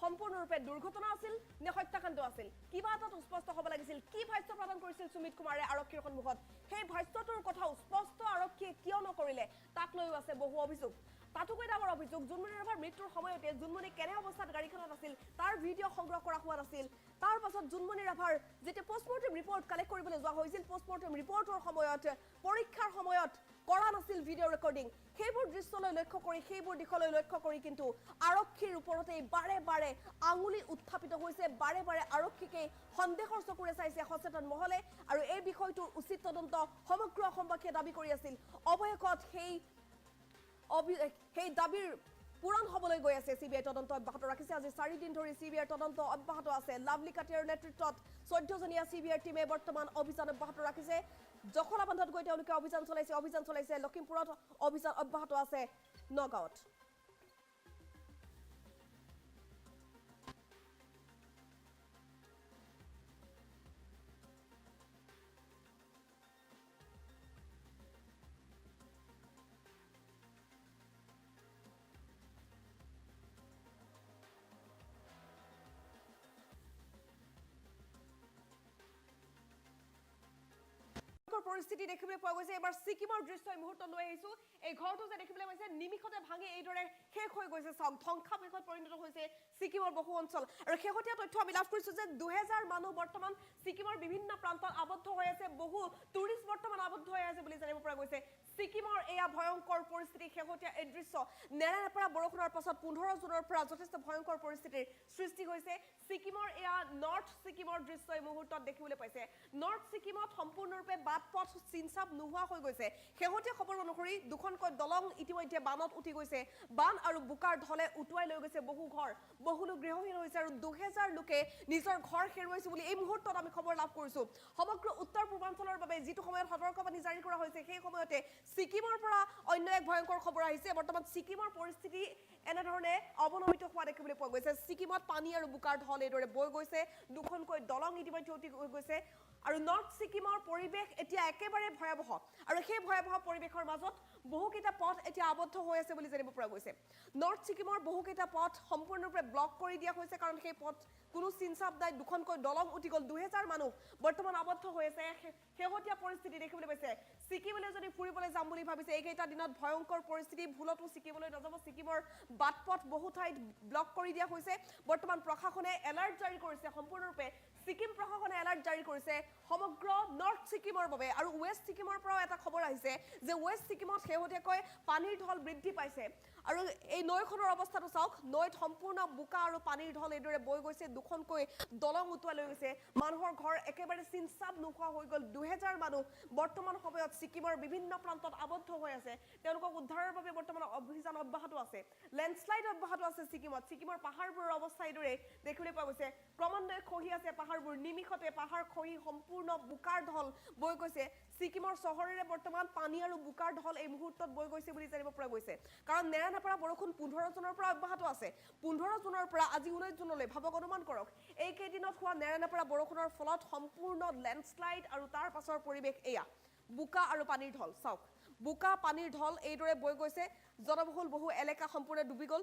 সম্পূৰ্ণৰূপে দুৰ্ঘটনা আছিল নে হত্যাকাণ্ড আছিল কিবা এটা স্পষ্ট হ'ব লাগিছিল কি ভাষ্য প্ৰদান কৰিছিল সুমিত কুমাৰে আৰক্ষীৰ সন্মুখত সেই ভাষ্যটোৰ কথাও স্পষ্ট আৰক্ষীয়ে কিয় নকৰিলে তাক লৈও আছে বহু অভিযোগ তাতোকৈ ডাঙৰ অভিযোগ জোনমণি ৰাভাৰ মৃত্যুৰ সময়তে জোনমণি কেনে অৱস্থাত গাড়ীখনত আছিল তাৰ ভিডিঅ' সংগ্ৰহ কৰা হোৱা নাছিল তাৰ পাছত জোনমণি ৰাভাৰ যেতিয়া পোষ্টমৰ্টেম ৰিপৰ্ট কালেক্ট কৰিবলৈ যোৱা হৈছিল পোষ্টমৰ্টেম ৰিপৰ্টৰ সময়ত পৰীক্ষাৰ সময়ত কৰা নাছিল ভিডিঅ' ৰেকৰ্ডিং সেইবোৰ দৃশ্যলৈ লক্ষ্য কৰি সেইবোৰ দিশলৈ লক্ষ্য কৰি কিন্তু আৰক্ষীৰ ওপৰতে বাৰে আঙুলি উত্থাপিত হৈছে বাৰে আৰক্ষীকে সন্দেহৰ চকুৰে চাইছে সচেতন মহলে আৰু এই বিষয়টোৰ উচিত তদন্ত সমগ্ৰ অসমবাসীয়ে দাবী কৰি আছিল অৱশেষত সেই দাবীৰ পূৰণ হ'বলৈ গৈ আছে চিবিআই তদন্ত অব্যাহত ৰাখিছে আজি 4 দিন ধৰি চিবিআইৰ তদন্ত অব্যাহত আছে লাভলী কাটিয়াৰ নেতৃত্বত 14জনীয়া চিবিআইৰ টিমে বৰ্তমান অভিযান অব্যাহত ৰাখিছে জখলাবন্ধত গৈ তেওঁলোকে অভিযান চলাইছে লখিমপুৰত অভিযান অব্যাহত আছে নগাঁৱত পৰিস্থিতি দেখিবলৈ পোৱা গৈছে এবাৰ সিকিমৰ দৃশ্য এই মুহূৰ্তত লৈ আহিছো এই ঘৰটো যে দেখিবলৈ পাইছে নিমিষতে ভাঙি এইদৰে শেষ হৈ গৈছে চাওক ধ্বংসাৱশেষত পৰিণত হৈছে সিকিমৰ বহু অঞ্চল আৰু শেহতীয়া তথ্য আমি লাভ কৰিছো যে 2000 মানুহ বৰ্তমান সিকিমৰ বিভিন্ন প্ৰান্তত আবদ্ধ হৈ আছে বহু টুৰিষ্ট বৰ্তমান আবদ্ধ হৈ আছে বুলি জানিব পৰা গৈছে সিকিমৰ এয়া ভয়ংকৰ পৰিস্থিতি শেহতীয়া এই দৃশ্য নেৰানেপেৰা বৰষুণৰ পাছত 15 জুনৰ পৰা যথেষ্ট ভয়ংকৰ পৰিস্থিতিৰ সৃষ্টি হৈছে সিকিমৰ এয়া নৰ্থ সিকিমৰ দৃশ্য এই মুহূৰ্তত দেখিবলৈ পাইছে নৰ্থ সিকিমত সম্পূৰ্ণৰূপে বাটপথ চিনচাপ নোহোৱা হৈ গৈছে শেহতীয়া খবৰ অনুসৰি দুখনকৈ দলং ইতিমধ্যে বানত উঠি গৈছে বান আৰু বুকাৰ ঢলে উটুৱাই লৈ গৈছে বহু ঘৰ বহু লোক গৃহহীন হৈছে আৰু 2000 লোকে নিজৰ ঘৰ হেৰুৱাইছে বুলি এই মুহূৰ্তত আমি খবৰ লাভ কৰিছো সমগ্ৰ উত্তৰ পূৰ্বাঞ্চলৰ বাবে যিটো সময়ত সতৰ্কবাণী জাৰি কৰা হৈছে সেই সময়তে সিকিমৰ পৰা অন্য এক ভয়ংকৰ খবৰ আহিছে বৰ্তমান সিকিমৰ পৰিস্থিতি এনেধৰণে অৱনমিত হোৱা দেখিবলৈ পোৱা গৈছে সিকিমত পানী আৰু বুকাৰ ঢল এইদৰে বৈ গৈছে দুখনকৈ দলং ইতিমধ্যে উঠি গৈছে আৰু নৰ্থ ছিকিমৰ পৰিৱেশ এতিয়া একেবাৰে ভয়াৱহ আৰু সেই ভয়াৱহ পৰিৱেশৰ মাজত বহুকেইটা পথ এতিয়া আবদ্ধ হৈ আছে বুলি জানিব পৰা গৈছে নৰ্থ ছিকিমৰ বহুকেইটা পথ সম্পূৰ্ণৰূপে ব্লক কৰি দিয়া হৈছে কাৰণ সেই পথ কোনো চিনচাপ নাই দুখনকৈ দলং উঠি গ'ল 2000 মানুহ বৰ্তমান আবদ্ধ হৈ আছে শেহতীয়া পৰিস্থিতি দেখিবলৈ পাইছে ছিকিমলৈ যদি ফুৰিবলৈ যাম বুলি ভাবিছে এইকেইটা দিনত ভয়ংকৰ পৰিস্থিতি ভুলতো ছিকিমলৈ নাযাব ছিকিমৰ বাটপথ বহু ঠাইত ব্লক কৰি দিয়া হৈছে বৰ্তমান প্ৰশাসনে এলাৰ্ট জাৰি কৰিছে সম্পূৰ্ণৰূপে ছিকিম প্ৰশাসনে এলাৰ্ট জাৰি কৰিছে সমগ্ৰ নৰ্থ ছিকিমৰ বাবে আৰু ৱেষ্ট ছিকিমৰ পৰাও এটা খবৰ আহিছে যে ৱেষ্ট ছিকিমত শেহতীয়াকৈ পানীৰ ঢল বৃদ্ধি পাইছে আৰু এই নৈখনৰ অৱস্থাটো চাওক নৈত সম্পূৰ্ণ বোকা আৰু পানীৰ ঢল এইদৰে বৈ গৈছে দুখনকৈ দলং উটুৱাই লৈ গৈছে মানুহৰ ঘৰ একেবাৰে চিনচাপ নোখোৱা হৈ গ'ল 2000 মানুহ বৰ্তমান সময়ত ছিকিমৰ বিভিন্ন প্ৰান্তত আবদ্ধ হৈ আছে তেওঁলোকক উদ্ধাৰৰ বাবে বৰ্তমান অভিযান অব্যাহত আছে লেণ্ডশ্লাইড অব্যাহত আছে ছিকিমৰ পাহাৰবোৰৰ অৱস্থা এইদৰে দেখিবলৈ পোৱা গৈছে ক্ৰমান্বয়ে খহি আছে পাহাৰবোৰ নিমিষতে পাহাৰ খহি সম্পূৰ্ণ বোকাৰ ঢল বৈ গৈছে ছিকিমৰ চহৰেৰে বৰ্তমান পানী আৰু বোকাৰ ঢল এই মুহূৰ্তত বৈ গৈছে বুলি জানিব পৰা গৈছে কাৰণ নেৰানেপেৰা বৰষুণ 15 জুনৰ পৰা অব্যাহত আছে 15 জুনৰ পৰা আজি 19 জুনলৈ ভাবক অনুমান কৰক এই কেইদিনত হোৱা নেৰানেপেৰা বৰষুণৰ ফলত সম্পূৰ্ণ লেণ্ডশ্লাইড আৰু তাৰ পাছৰ পৰিৱেশ এয়া বোকা আৰু পানীৰ ঢল চাওক বোকা পানীৰ ঢল এইদৰে বৈ গৈছে জনবহুল বহু এলেকা সম্পূৰ্ণ ডুবি গ'ল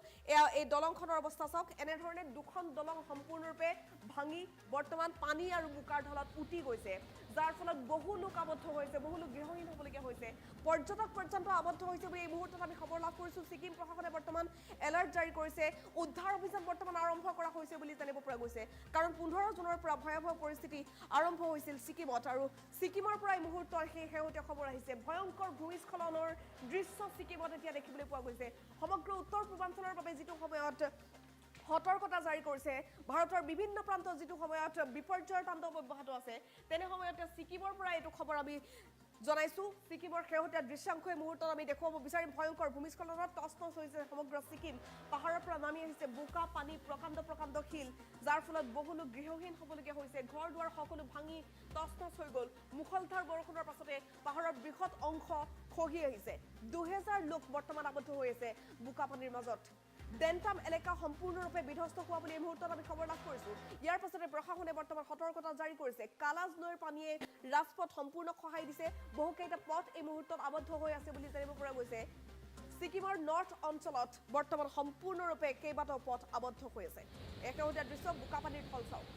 এই দলংখনৰ অৱস্থা চাওক এনেধৰণে দুখন দলং সম্পূৰ্ণৰূপে ভাঙি বৰ্তমান পানী আৰু বোকাৰ ঢলত উটি গৈছে যাৰ ফলত বহু লোক আবদ্ধ হৈছে বহু লোক গৃহহীন হ'বলগীয়া হৈছে পৰ্যটক পৰ্যন্ত আবদ্ধ হৈছে বুলি এই মুহূৰ্তত আমি খবৰ লাভ কৰিছোঁ ছিকিম প্ৰশাসনে বৰ্তমান এলাৰ্ট জাৰি কৰিছে উদ্ধাৰ অভিযান বৰ্তমান আৰম্ভ কৰা হৈছে বুলি জানিব পৰা গৈছে কাৰণ 15 জুনৰ পৰা ভয়াৱহ পৰিস্থিতি আৰম্ভ হৈছিল ছিকিমত আৰু ছিকিমৰ পৰা এই মুহূৰ্তৰ সেই শেহতীয়া খবৰ আহিছে ভয়ংকৰ ভূমিস্খলনৰ দৃশ্য ছিকিমত এতিয়া দেখিবলৈ পোৱা গৈছে সমগ্ৰ উত্তৰ পূৰ্বাঞ্চলৰ বাবে যিটো সময়ত সতৰ্কতা জাৰি কৰিছে ভাৰতৰ বিভিন্ন প্ৰান্তত যিটো সময়ত বিপৰ্যয়ৰ তাণ্ডৱ অব্যাহত আছে তেনে সময়তে ছিকিমৰ পৰা এইটো খবৰ আমি জনাইছো ছিকিমৰ শেহতীয়া দৃশ্যাংশ এই মুহূৰ্তত আমি দেখুৱাব বিচাৰিম ভয়ংকৰ ভূমিস্খলনত টচ হৈছে সমগ্ৰ ছিকিম পাহাৰৰ পৰা নামি আহিছে বোকা পানী প্ৰকাণ্ড শিল যাৰ ফলত বহু লোক গৃহহীন হ'বলগীয়া হৈছে ঘৰ দুৱাৰ সকলো ভাঙি টচ হৈ গ'ল মুখলধাৰ বৰষুণৰ পাছতে পাহাৰৰ বৃহৎ অংশ খহি আহিছে 2000 লোক বৰ্তমান আবদ্ধ হৈ আছে বোকা পানীৰ মাজত ডেণ্টাম এলেকা সম্পূৰ্ণৰূপে বিধ্বস্ত হোৱা বুলি এই মুহূৰ্তত আমি খবৰ লাভ কৰিছোঁ ইয়াৰ পাছতে প্ৰশাসনে বৰ্তমান সতৰ্কতা জাৰি কৰিছে কালাজ নৈৰ পানীয়ে ৰাজপথ সম্পূৰ্ণ খহাই দিছে বহুকেইটা পথ এই মুহূৰ্তত আবদ্ধ হৈ আছে বুলি জানিব পৰা গৈছে ছিকিমৰ নৰ্থ অঞ্চলত বৰ্তমান সম্পূৰ্ণৰূপে কেইবাটাও পথ আবদ্ধ হৈ আছে একেহতীয়া দৃশ্য বোকা পানীৰ ঢল চাওক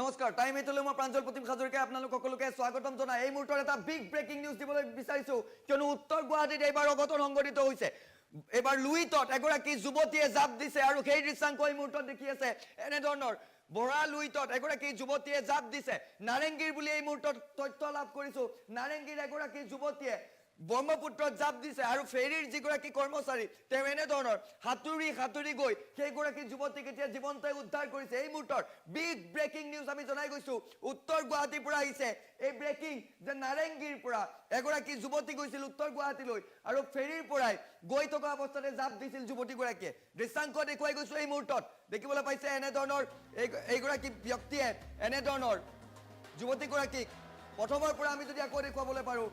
নমস্কাৰ টাইম 8 লৈ মই প্ৰাঞ্জল প্ৰতিম হাজৰিকাই আপোনালোক সকলোকে স্বাগতম জনাই এই মুহূৰ্তত এটা বিগ ব্ৰেকিং নিউজ দিবলৈ বিচাৰিছো কিয়নো উত্তৰ গুৱাহাটীত এইবাৰ অঘটন সংঘটিত হৈছে এবাৰ লুইটত এগৰাকী যুৱতীয়ে জাপ দিছে আৰু সেই দৃশ্যাংশ এই মুহূৰ্তত দেখি আছে এনে ধৰণৰ বৰা লুইটত এগৰাকী যুৱতীয়ে জাপ দিছে নাৰেংগীৰ বুলি এই মুহূৰ্তত তথ্য লাভ কৰিছো নাৰেংগীৰ এগৰাকী যুৱতীয়ে ব্ৰহ্মপুত্ৰত জাপ দিছে আৰু ফেৰীৰ যিগৰাকী কৰ্মচাৰী তেওঁ এনেধৰণৰ হাতুৰি গৈ সেইগৰাকী যুৱতীক এতিয়া জীৱন্ত উদ্ধাৰ কৰিছে এই মুহূৰ্তৰ বিগ ব্ৰেকিং নিউজ আমি জনাই গৈছো উত্তৰ গুৱাহাটীৰ পৰা আহিছে এই ব্ৰেকিং যে নাৰেংগীৰ পৰা এগৰাকী যুৱতী গৈছিল উত্তৰ গুৱাহাটীলৈ আৰু ফেৰীৰ পৰাই গৈ থকা অৱস্থাতে জাপ দিছিল যুৱতীগৰাকীয়ে দৃশ্যাংশ দেখুৱাই গৈছো এই মুহূৰ্তত দেখিবলৈ পাইছে এনেধৰণৰ এইগৰাকী ব্যক্তিয়ে এনেধৰণৰ যুৱতীগৰাকীক প্ৰথমৰ পৰা আমি যদি আকৌ দেখুৱাবলৈ পাৰো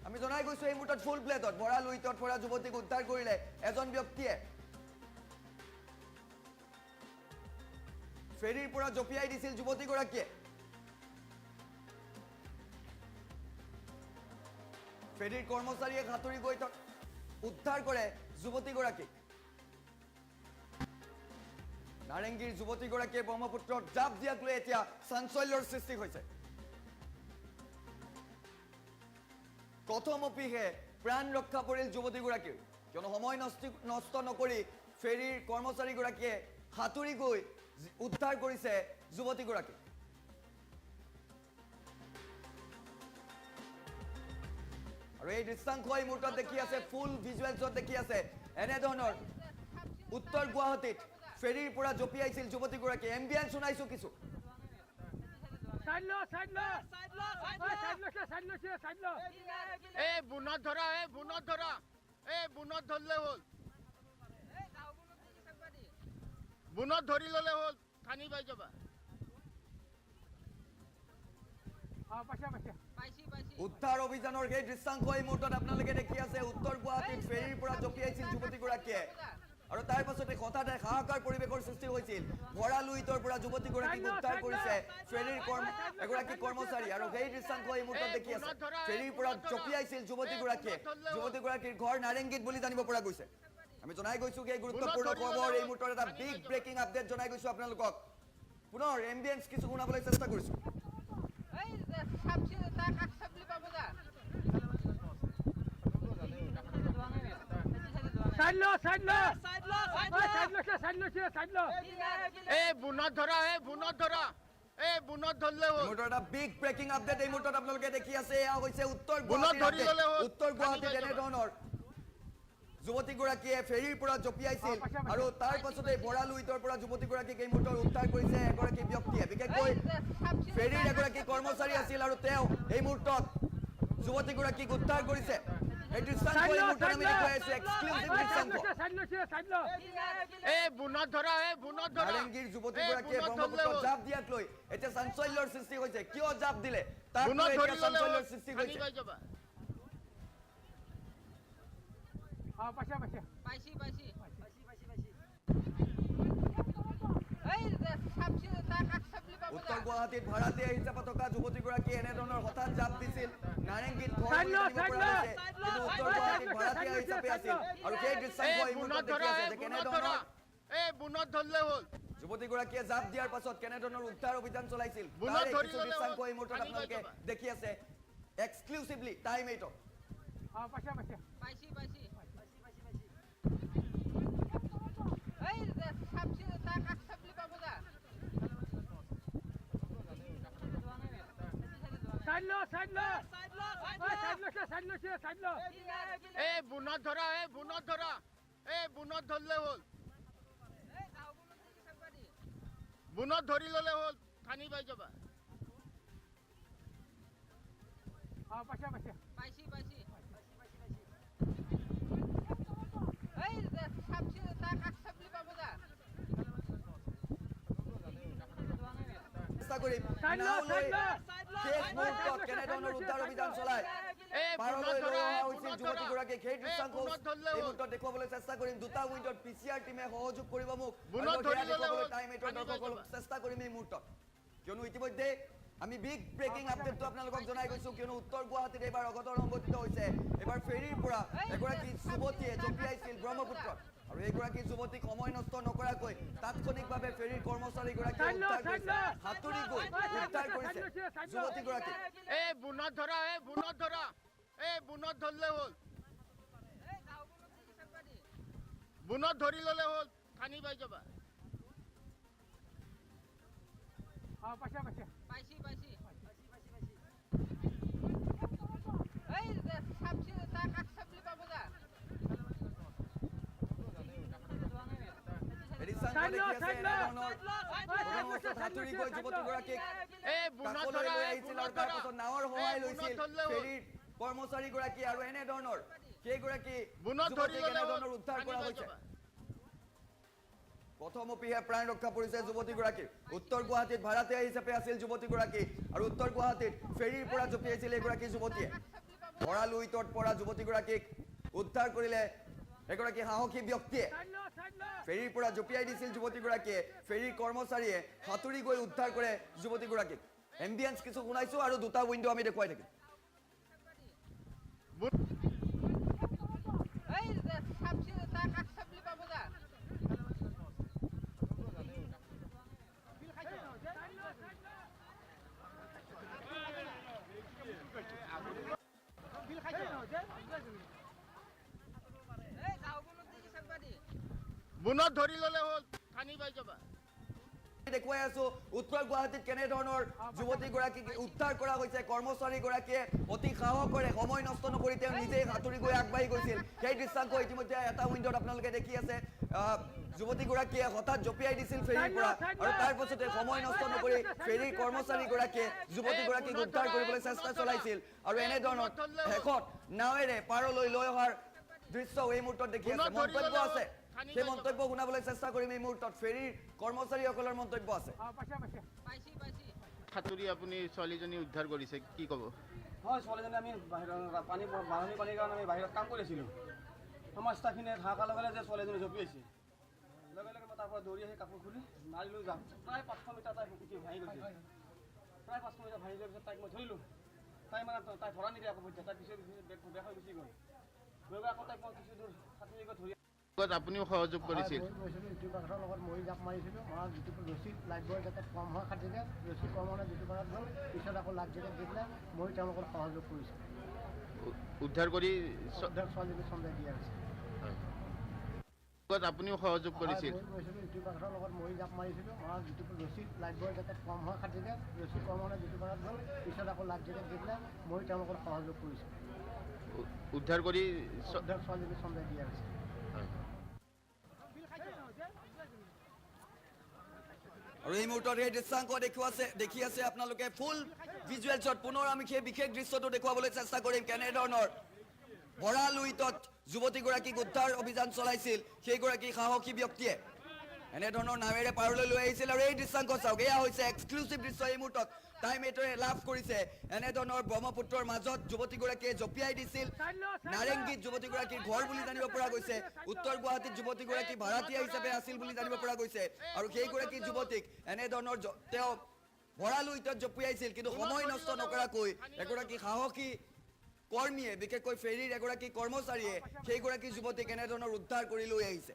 আমি জনাই গৈছো এই মুহূৰ্তত ফুল প্লেটত ভৰা লুইটত পৰা যুৱতীক উদ্ধাৰ কৰিলে এজন ব্যক্তিয়ে ফেৰীৰ পৰা জপিয়াই দিছিল যুৱতীগৰাকীয়ে ফেৰীৰ কৰ্মচাৰীয়ে হাতুৰি গৈ উদ্ধাৰ কৰে যুৱতীগৰাকীক নাৰেংগীৰ যুৱতীগৰাকীয়ে ব্ৰহ্মপুত্ৰত জাপ দিয়াক লৈ এতিয়া চাঞ্চল্যৰ সৃষ্টি হৈছে কথমপিহে প্ৰাণ ৰক্ষা পৰিল যুৱতীগৰাকীৰ কিয়নো সময় নষ্ট নকৰি ফেৰীৰ কৰ্মচাৰীগৰাকীয়ে হাতুৰি গৈ উদ্ধাৰ কৰিছে যুৱতীগৰাকীক আৰু এই দৃশ্যাংশ এই মুহূৰ্তত দেখি আছে ফুল ভিজুৱেলছত দেখি আছে এনেধৰণৰ উত্তৰ গুৱাহাটীত ফেৰীৰ পৰা জপিয়াইছিল যুৱতীগৰাকী এম্বিয়েন্স শুনাইছো কিছু বুনত ধৰা বুনত ধৰলে হ'ল বুনত ধৰি ললে হ'ল থানি পাই যাবা উদ্ধাৰ অভিযানৰ সেই দৃশ্যাংশ এই মুহূৰ্তত আপোনালোকে দেখি আছে উত্তৰ গুৱাহাটীত ফেৰীৰ পৰা জপিয়াইছিল যুৱতীগৰাকীয়ে আৰু তাৰ পাছতে হঠাতে হাহাকাৰ পৰিৱেশৰ সৃষ্টি হৈছিল ভৰা লুইটৰ পৰা যুৱতীগৰাকীক উদ্ধাৰ কৰিছে ফেৰীৰ এগৰাকী কৰ্মচাৰী আৰু সেই দৃশ্যাংশ এই মুহূৰ্তত দেখি আছে ফেৰীৰ পৰা জপিয়াইছিল যুৱতীগৰাকীৰ ঘৰ নাৰেংগীত বুলি জানিব পৰা গৈছে আমি জনাই গৈছো এই গুৰুত্বপূৰ্ণ খবৰ এই মুহূৰ্তত এটা বিগ ব্ৰেকিং আপডেট জনাই গৈছো আপোনালোকক পুনৰ এম্বিয়েন্স কিছু শুনাবলৈ চেষ্টা কৰিছো বুনত ধৰা বুনত ধৰলে হ'ল এটা বিগ ব্ৰেকিং আপডেট এই মুহূৰ্তত আপোনালোকে দেখি আছে এয়া হৈছে উত্তৰ গুৱাহাটীত এনেধৰণৰ যুৱতীগৰাকীয়ে ফেৰীৰ পৰা জপিয়াইছিল আৰু তাৰ পাছতে ভৰা লুইটৰ পৰা যুৱতীগৰাকীক এই মুহূৰ্তত উদ্ধাৰ কৰিছে এগৰাকী ব্যক্তিয়ে বিশেষকৈ ফেৰীৰ এগৰাকী কৰ্মচাৰী আছিল আৰু তেওঁ এই মুহূৰ্তত যুৱতীগৰাকীক উদ্ধাৰ কৰিছে এই দৃশ্যাংশ এই মুহূৰ্তত আমি দেখুৱাই আছো এক্সক্লুসিভ দৃশ্যাংশ বুনত ধৰা নাৰেংগীৰ যুৱতীগৰাকীয়ে ব্ৰহ্মপুত্ৰত জাপ দিয়াক লৈ এতিয়া চাঞ্চল্যৰ সৃষ্টি হৈছে কিয় জাপ দিলে তাৰ এতিয়া চাঞ্চল্যৰ সৃষ্টি হৈছে উত্তৰ গুৱাহাটীত ভাড়াতীয়া হিচাপত থকা যুৱতীগৰাকীয়ে এনেধৰণৰ হঠাৎ জাপ দিছিল নাৰেংগীত ঘৰ বুলি জানিব পৰা গৈছে কিন্তু উত্তৰ গুৱাহাটীত ভাড়াতীয়া হিচাপে আছিল আৰু সেই দৃশ্যাংশ এই মুহূৰ্তত দেখি আছে যে কেনেধৰণৰ বুনত ধৰলে হ'ল যুৱতীগৰাকীয়ে জাপ দিয়াৰ পাছত কেনেধৰণৰ উদ্ধাৰ অভিযান চলাইছিল তাৰ কিছু দৃশ্যাংশ এই মুহূৰ্তত আপোনালোকে দেখি আছে এক্সক্লুসিভলি টাইম 8 বুনত ধৰা বুনত ধৰলে হ'ল বুনত ধৰি ললে হ'ল থানি পাই যাবা চেষ্টা কৰিম কেনেধৰণৰ উদ্ধাৰ অভিযান চলাই পাৰলৈ লৈ অহা হৈছিল যুৱতীগৰাকীক সেই দৃশ্যাংশ এই মুহূৰ্তত দেখুৱাবলৈ চেষ্টা কৰিম দুটা উইণ্ডত পিচিআৰ টিমে সহযোগ কৰিব মোক দেখুৱাবলৈ টাইম 8 দৰ্শকসকলক চেষ্টা কৰিম এই মুহূৰ্তত কিয়নো ইতিমধ্যে আমি বিগ ব্ৰেকিং আপডেটটো আপোনালোকক জনাই গৈছো কিয়নো উত্তৰ গুৱাহাটীত এইবাৰ অঘটন সংঘটিত হৈছে এইবাৰ ফেৰীৰ পৰা এগৰাকী যুৱতীয়ে জপিয়াইছিল ব্ৰহ্মপুত্ৰত আৰু এইগৰাকী যুৱতীক সময় নষ্ট নকৰাকৈ তাৎক্ষণিকভাৱে ফেৰীৰ কৰ্মচাৰীগৰাকীয়ে উদ্ধাৰ কৰিছে হাতুৰি গৈ উদ্ধাৰ কৰিছে যুৱতীগৰাকীক বুনত ধৰা বুনত ধৰলে হ'ল বুনত ধৰি ললে হ'ল থানি পাই যাবা দেখি আছে এনেধৰণৰ প্ৰথম অৱস্থাত হাতুৰি গৈ যুৱতীগৰাকীক কাষলৈ লৈ আহিছিল আৰু তাৰপাছত নাৱৰ সহায় লৈছিল ফেৰীৰ কৰ্মচাৰীগৰাকী আৰু এনেধৰণৰ সেইগৰাকী যুৱতীক এনেধৰণৰ উদ্ধাৰ কৰা হৈছে প্ৰথমপিহে প্ৰাণ ৰক্ষা পৰিছে যুৱতীগৰাকীৰ উত্তৰ গুৱাহাটীত ভাড়াতীয়া হিচাপে আছিল যুৱতীগৰাকী আৰু উত্তৰ গুৱাহাটীত ফেৰীৰ পৰা জঁপিয়াইছিল এগৰাকী যুৱতীয়ে ভৰা লুইতত পৰা যুৱতীগৰাকীক উদ্ধাৰ কৰিলে এগৰাকী সাহসী ব্যক্তিয়ে ফেৰীৰ পৰা জঁপিয়াই দিছিল যুৱতীগৰাকীয়ে ফেৰীৰ কৰ্মচাৰীয়ে সাঁতুৰি গৈ উদ্ধাৰ কৰে যুৱতীগৰাকীক এম্বিয়েন্স কিছু শুনাইছো আৰু দুটা উইণ্ডো আমি দেখুৱাই থাকিম বুনত ধৰি ললে হ'ল খানি পাই যাবা দেখুৱাই আছো উত্তৰ গুৱাহাটীত কেনেধৰণৰ যুৱতীগৰাকীক উদ্ধাৰ কৰা হৈছে কৰ্মচাৰীগৰাকীয়ে অতি সাহসেৰে সময় নষ্ট নকৰি তেওঁ নিজেই সাঁতুৰি গৈ আগবাঢ়ি গৈছিল সেই দৃশ্যাংশ ইতিমধ্যে এটা উইণ্ডত আপোনালোকে দেখি আছে যুৱতীগৰাকীয়ে হঠাৎ জঁপিয়াই দিছিল ফেৰীৰ পৰা আৰু তাৰ পাছতে সময় নষ্ট নকৰি ফেৰীৰ কৰ্মচাৰীগৰাকীয়ে যুৱতীগৰাকীক উদ্ধাৰ কৰিবলৈ চেষ্টা চলাইছিল আৰু এনেধৰণৰ শেষত নাৱেৰে পাৰলৈ লৈ অহাৰ দৃশ্য এই মুহূৰ্তত দেখি আছে মন্তব্য আছে সেই মন্তব্য শুনাবলৈ চেষ্টা কৰিম এই মুহূৰ্তত ফেৰীৰ কৰ্মচাৰীসকলৰ মন্তব্য আছে সাঁতুৰি আপুনি ছোৱালীজনী উদ্ধাৰ কৰিছে কি ক'ব হয় ছোৱালীজনী আমি বাহিৰত বাঢ়নী পানীৰ কাৰণে আমি বাহিৰত কাম কৰিছিলোঁ আমাৰ ষ্টাফখিনিয়ে ঢাকা লগালে যে ছোৱালীজনী জঁপিয়াইছে লগে লগে মই তাৰ পৰা দৌৰি আহি কাপোৰ খুলি মাৰিলোঁ যাম প্ৰায় 500 মিটাৰ তাই উঠি ভাঙি গৈছিল প্ৰায় 500 মিটাৰ ভাঙি যোৱাৰ পিছত তাইক মই ধৰিলোঁ তাই মানে তাই ধৰা নিদিয়ে আকৌ তাই পিছে বেগ হৈ গুচি গ'ল গৈ আকৌ তাইক মই কিছু দূৰ সাঁতুৰি গৈ ধৰি আপুনিও সহযোগ কৰিছিল ইটো কাষৰ লগত মৰি জাপ মাৰিছিলোঁ মই যিটো ৰছী লাইটবোৰ যাতে কম হয় খাটিলে ৰছী কম হ'লে যিটো পাৰত গ'ল পিছত আকৌ লাইট জেকেট দি পেলাই মই তেওঁলোকৰ সহযোগ কৰিছোঁ উদ্ধাৰ কৰি ছোৱালীটো চন্দাই দিয়া হৈছে আপুনিও সহযোগ কৰিছিল ইটো কাষৰ লগত মৰি জাপ মাৰিছিলোঁ মই যিটো ৰছী লাইটবোৰ যাতে কম হয় খাটিলে ৰছী কম হ'লে যিটো পাৰত গ'ল পিছত আকৌ লাইট জেকেট দি পেলাই মই তেওঁলোকৰ সহযোগ কৰিছোঁ উদ্ধাৰ কৰি ছোৱালীটো চন্দাই দিয়া হৈছে আৰু এই মুহূৰ্তত এই দৃশ্যাংশ দেখি আছে আপোনালোকে ফুল ভিজুৱেলছত পুনৰ আমি সেই বিশেষ দৃশ্যটো দেখুৱাবলৈ চেষ্টা কৰিম কেনেধৰণৰ ভৰা লুইতত যুৱতীগৰাকীক উদ্ধাৰ অভিযান চলাইছিল সেইগৰাকী সাহসী ব্যক্তিয়ে এনেধৰণৰ নাৱেৰে পাৰলৈ লৈ আহিছিল আৰু এই দৃশ্যাংশ চাওক এয়া হৈছে এক্সক্লুচিভ দৃশ্য এই মুহূৰ্তত টাইম8 লাভ কৰিছে এনেধৰণৰ ব্ৰহ্মপুত্ৰৰ মাজত যুৱতীগৰাকীয়ে জঁপিয়াই দিছিল নাৰেংগীত যুৱতীগৰাকীৰ ঘৰ বুলি জানিব পৰা গৈছে উত্তৰ গুৱাহাটীত যুৱতীগৰাকী ভাড়াতীয়া হিচাপে আছিল বুলি জানিব পৰা গৈছে আৰু সেইগৰাকী যুৱতীক এনেধৰণৰ তেওঁ ভৰা লুইতত জঁপিয়াইছিল কিন্তু সময় নষ্ট নকৰাকৈ এগৰাকী সাহসী কৰ্মীয়ে বিশেষকৈ ফেৰীৰ এগৰাকী কৰ্মচাৰীয়ে সেইগৰাকী যুৱতীক এনেধৰণৰ উদ্ধাৰ কৰি লৈ আহিছে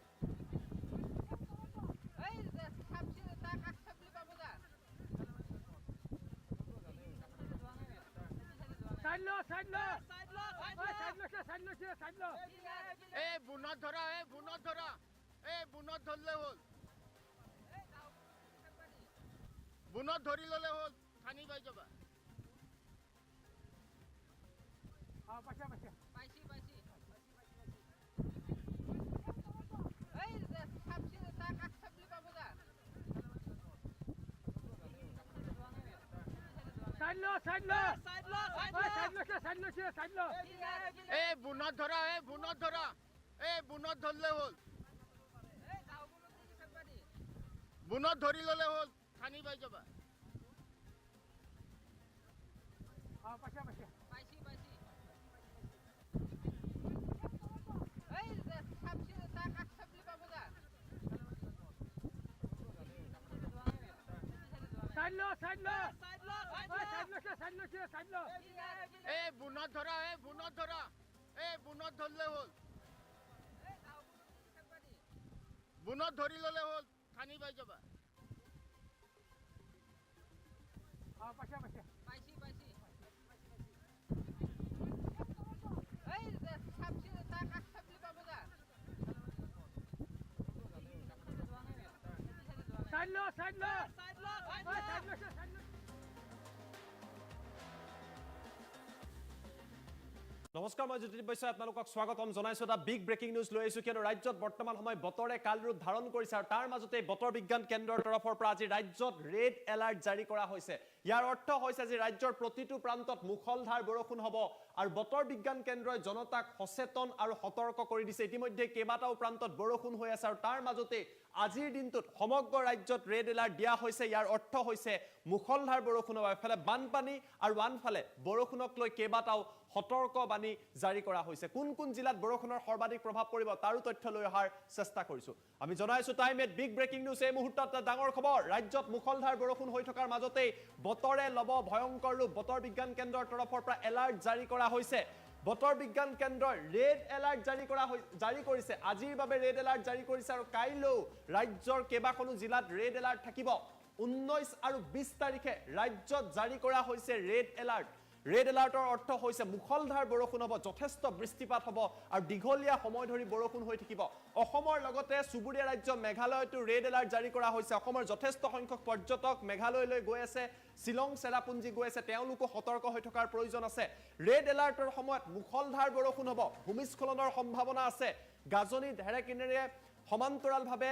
বুনত ধৰা বুনত ধৰলে হ'ল বুনত ধৰি ললে হ'ল খানি পাই যাবা বুনত ধৰা বুনত ধৰলে হ'ল বুনত ধৰি ললে হ'ল খানি পাই যাবা বুনত ধৰা বুনত ধৰলে হ'ল বুনত ধৰি ললে হ'ল খানি পাই যাবা নমস্কাৰ মই জ্যোতি বৈশ্যই আপোনালোকক স্বাগতম জনাইছো এটা বিগ ব্ৰেকিং নিউজ লৈ আহিছো কিয়নো ৰাজ্যত বৰ্তমান সময় বতৰে কাল ৰূপ ধাৰণ কৰিছে আৰু তাৰ মাজতে বতৰ বিজ্ঞান কেন্দ্ৰৰ তৰফৰ পৰা আজি ৰাজ্যত ৰেড এলাৰ্ট জাৰি কৰা হৈছে ইয়াৰ অৰ্থ হৈছে যে ৰাজ্যৰ প্ৰতিটো প্ৰান্তত মুখলধাৰ বৰষুণ হ'ব আৰু বতৰ বিজ্ঞান কেন্দ্ৰই জনতাক সচেতন আৰু সতৰ্ক কৰি দিছে ইতিমধ্যে কেইবাটাও প্ৰান্তত বৰষুণ হৈ আছে আৰু তাৰ মাজতে আজিৰ দিনটোত সমগ্ৰ ৰাজ্যত ৰেড এলাৰ্ট দিয়া হৈছে ইয়াৰ অৰ্থ হৈছে মুখলধাৰ বৰষুণ হ'ব এফালে বানপানী আৰু আনফালে বৰষুণক লৈ কেইবাটাও সতৰ্ক বাণী জাৰি কৰা হৈছে কোন কোন জিলাত বৰষুণৰ সৰ্বাধিক প্ৰভাৱ পৰিব তাৰো তথ্য লৈ অহাৰ চেষ্টা কৰিছো আমি জনাইছো টাইম 8 বিগ ব্ৰেকিং নিউজ এই মুহূৰ্তত ডাঙৰ খবৰ ৰাজ্যত মুখলধাৰ বৰষুণ হৈ থকাৰ মাজতে বতৰে লব ভয়ংকৰ ৰূপ বতৰ বিজ্ঞান কেন্দ্ৰৰ তৰফৰ পৰা এলাৰ্ট জাৰি কৰা হৈছে বতৰ বিজ্ঞান কেন্দ্ৰই ৰেড এলাৰ্ট জাৰি কৰিছে আজিৰ বাবে ৰেড এলাৰ্ট জাৰি কৰিছে আৰু কাইলৈ ৰাজ্যৰ কেইবাখনো জিলাত ৰেড এলাৰ্ট থাকিব 19 আৰু 20 তাৰিখে ৰাজ্যত জাৰি কৰা হৈছে ৰেড এলাৰ্ট ৰেড এলাৰ্টৰ অৰ্থ হৈছে মুখলধাৰ বৰষুণ হ'ব যথেষ্ট বৃষ্টিপাত হ'ব আৰু দীঘলীয়া সময় ধৰি বৰষুণ হৈ থাকিব অসমৰ লগতে সুবুৰীয়া ৰাজ্য মেঘালয়তো ৰেড এলাৰ্ট জাৰি কৰা হৈছে অসমৰ যথেষ্ট সংখ্যক পৰ্যটক মেঘালয়লৈ গৈ আছে শিলং চেৰাপুঞ্জি গৈ আছে তেওঁলোকো সতৰ্ক হৈ থকাৰ প্ৰয়োজন আছে ৰেড এলাৰ্টৰ সময়ত মুখলধাৰ বৰষুণ হ'ব ভূমিস্খলনৰ সম্ভাৱনা আছে গাজনি ঢেৰেকনিৰে সমান্তৰালভাৱে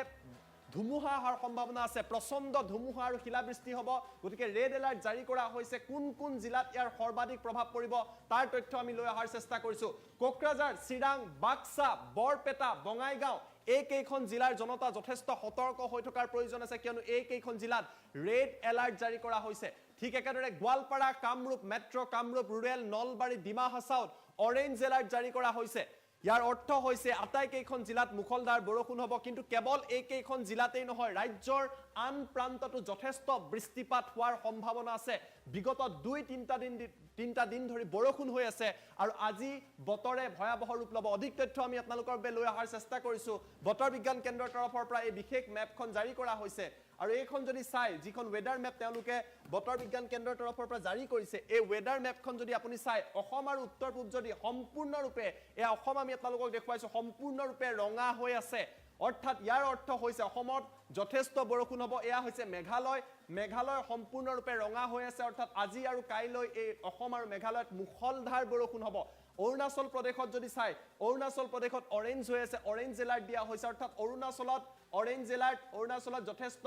ধুমুহা হোৱাৰ সম্ভাৱনা আছে প্ৰচণ্ড ধুমুহা আৰু শিলাবৃষ্টি হ'ব গতিকে ৰেড এলাৰ্ট জাৰি কৰা হৈছে কোন কোন জিলাত ইয়াৰ সৰ্বাধিক প্ৰভাৱ পৰিব তাৰ তথ্য আমি লৈ অহাৰ চেষ্টা কৰিছো কোকৰাঝাৰ চিৰাং বাক্সা বৰপেটা বঙাইগাঁও এই কেইখন জিলাৰ জনতা যথেষ্ট সতৰ্ক হৈ থকাৰ প্ৰয়োজন আছে কিয়নো এই কেইখন জিলাত ৰেড এলাৰ্ট জাৰি কৰা হৈছে ঠিক একেদৰে গোৱালপাৰা কামৰূপ মেট্ৰ কামৰূপ ৰুৰেল নলবাৰী ডিমা হাছাওত অৰেঞ্জ এলাৰ্ট জাৰি কৰা হৈছে ইয়াৰ অৰ্থ হৈছে আটাইকেইখন জিলাত মুখলধাৰ বৰষুণ হ'ব কিন্তু কেৱল এইকেইখন জিলাতেই নহয় ৰাজ্যৰ আন প্ৰান্ততো যথেষ্ট বৃষ্টিপাত হোৱাৰ সম্ভাৱনা আছে বিগত 2-3টা দিন ধৰি বৰষুণ হৈ আছে আৰু আজি বতৰে ভয়াবহ ৰূপ ল'ব অধিক তথ্য আমি আপোনালোকৰ বাবে লৈ অহাৰ চেষ্টা কৰিছো বতৰ বিজ্ঞান কেন্দ্ৰৰ তৰফৰ পৰা এই বিশেষ মেপখন জাৰি কৰা হৈছে আৰু এইখন যদি চাই যিখন ৱেডাৰ মেপ তেওঁলোকে বতৰ বিজ্ঞান কেন্দ্ৰৰ তৰফৰ পৰা জাৰি কৰিছে এই ৱেডাৰ মেপখন যদি আপুনি চাই অসম আৰু উত্তৰ পূব যদি সম্পূৰ্ণৰূপে এই অসম আমি আপোনালোকক দেখুৱাইছো সম্পূৰ্ণৰূপে ৰঙা হৈ আছে অৰ্থাৎ ইয়াৰ অৰ্থ হৈছে অসমত যথেষ্ট বৰষুণ হ'ব এয়া হৈছে মেঘালয় সম্পূৰ্ণৰূপে ৰঙা হৈ আছে অৰ্থাৎ আজি আৰু কাইলৈ এই অসম আৰু মেঘালয়ত মুখলধাৰ বৰষুণ হ'ব অৰুণাচল প্ৰদেশত যদি চাই অৰুণাচল প্ৰদেশত অৰেঞ্জ হৈ আছে অৰেঞ্জ এলাৰ্ট দিয়া হৈছে অৰ্থাৎ অৰুণাচলত অৰেঞ্জ এলাৰ্ট অৰুণাচলত যথেষ্ট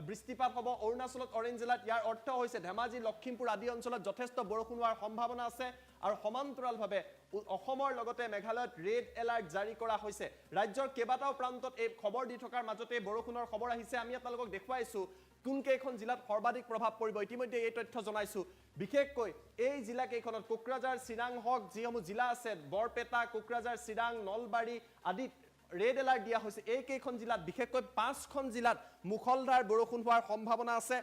বৃষ্টিপাত হ'ব অৰুণাচলত অৰেঞ্জ এলাৰ্ট ইয়াৰ অৰ্থ হৈছে ধেমাজি লখিমপুৰ আদি অঞ্চলত যথেষ্ট বৰষুণ হোৱাৰ সম্ভাৱনা আছে আৰু সমান্তৰালভাৱে অসমৰ লগতে মেঘালয়ত ৰেড এলাৰ্ট জাৰি কৰা হৈছে ৰাজ্যৰ কেইবাটাও প্ৰান্তত এই খবৰ দি থকাৰ মাজতে বৰষুণৰ খবৰ আহিছে আমি আপোনালোকক দেখুৱাইছো কোন কেইখন জিলাত সৰ্বাধিক প্ৰভাৱ পৰিব ইতিমধ্যে এই তথ্য জনাইছো বিশেষকৈ এই জিলা কেইখনত কোকৰাঝাৰ চিৰাং হক যিসমূহ জিলা আছে বৰপেটা কোকৰাঝাৰ চিৰাং নলবাৰী আদি ৰেড এলাৰ্ট দিয়া হৈছে এই কেইখন জিলাত বিশেষকৈ 5খন জিলাত মুখলধাৰ বৰষুণ হোৱাৰ সম্ভাৱনা আছে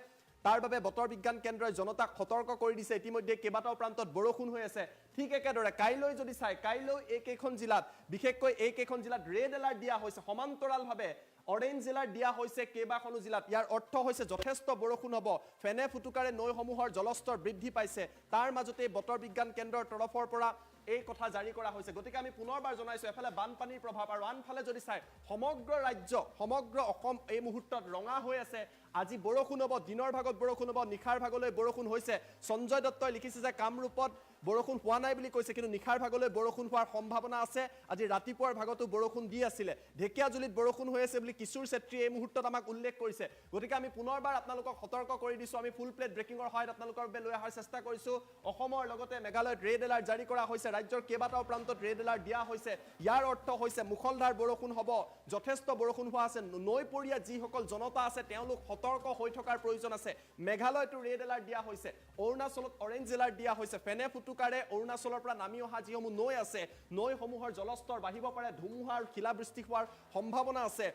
তাৰ বাবে বতৰ বিজ্ঞান কেন্দ্ৰই জনতাক সতৰ্ক কৰি দিছে ইতিমধ্যে কেইবাটাও প্ৰান্তত বৰষুণ হৈ আছে ঠিক একেদৰে কাইলৈ যদি চাই কাইলৈ এই কেইখন জিলাত বিশেষকৈ এই কেইখন জিলাত ৰেড এলাৰ্ট দিয়া হৈছে সমান্তৰালভাৱে অৰেঞ্জ এলাৰ্ট দিয়া হৈছে কেইবাখনো জিলাত ইয়াৰ অৰ্থ হৈছে যথেষ্ট বৰষুণ হ'ব ফেনে ফুটুকাৰে নৈসমূহৰ জলস্তৰ বৃদ্ধি পাইছে তাৰ মাজতে বতৰ বিজ্ঞান কেন্দ্ৰৰ তৰফৰ পৰা এই কথা জাৰি কৰা হৈছে গতিকে আমি পুনৰবাৰ জনাইছো এফালে বানপানীৰ প্ৰভাৱ আৰু আনফালে যদি চাই সমগ্ৰ ৰাজ্য সমগ্ৰ অসম এই মুহূৰ্তত ৰঙা হৈ আছে আজি বৰষুণ হ'ব দিনৰ ভাগত বৰষুণ হ'ব নিখাৰ ভাগলৈ বৰষুণ হৈছে সঞ্জয় দত্তই লিখিছে যে কামৰূপত বৰষুণ হোৱা নাই বুলি কৈছে কিন্তু নিখাৰ ভাগলৈ বৰষুণ হোৱাৰ সম্ভাৱনা আছে আজি ৰাতিপুৱাৰ ভাগতো বৰষুণ দি আছিলে ঢেকিয়াজুলিত বৰষুণ হৈ আছে বুলি কিশোৰ চেত্ৰী এই মুহূৰ্তত আমাক উল্লেখ কৰিছে গতিকে আমি পুনৰবাৰ আপোনালোকক সতৰ্ক কৰি দিছো আমি ফুল প্লেট ব্ৰেকিংৰ সহায়ত আপোনালোকৰ বাবে লৈ অহাৰ চেষ্টা কৰিছো অসমৰ লগতে মেঘালয়ত ৰেড এলাৰ্ট জাৰি কৰা হৈছে ৰাজ্যৰ কেইবাটাও প্ৰান্তত ৰেড এলাৰ্ট দিয়া হৈছে ইয়াৰ অৰ্থ হৈছে মুখলধাৰ বৰষুণ হ'ব যথেষ্ট বৰষুণ হোৱা আছে নৈপৰীয়া যিসকল জনতা আছে তেওঁলোক সতৰ্ক হৈ থকাৰ প্ৰয়োজন আছে মেঘালয়তো ৰেড এলাৰ্ট দিয়া হৈছে অৰুণাচলত অৰেঞ্জ এলাৰ্ট দিয়া হৈছে ফেনে ফুটুকাৰে অৰুণাচলৰ পৰা নামি অহা যিসমূহ নৈ আছে নৈসমূহৰ জলস্তৰ বাঢ়িব পাৰে ধুমুহা আৰু শিলাবৃষ্টি হোৱাৰ সম্ভাৱনা আছে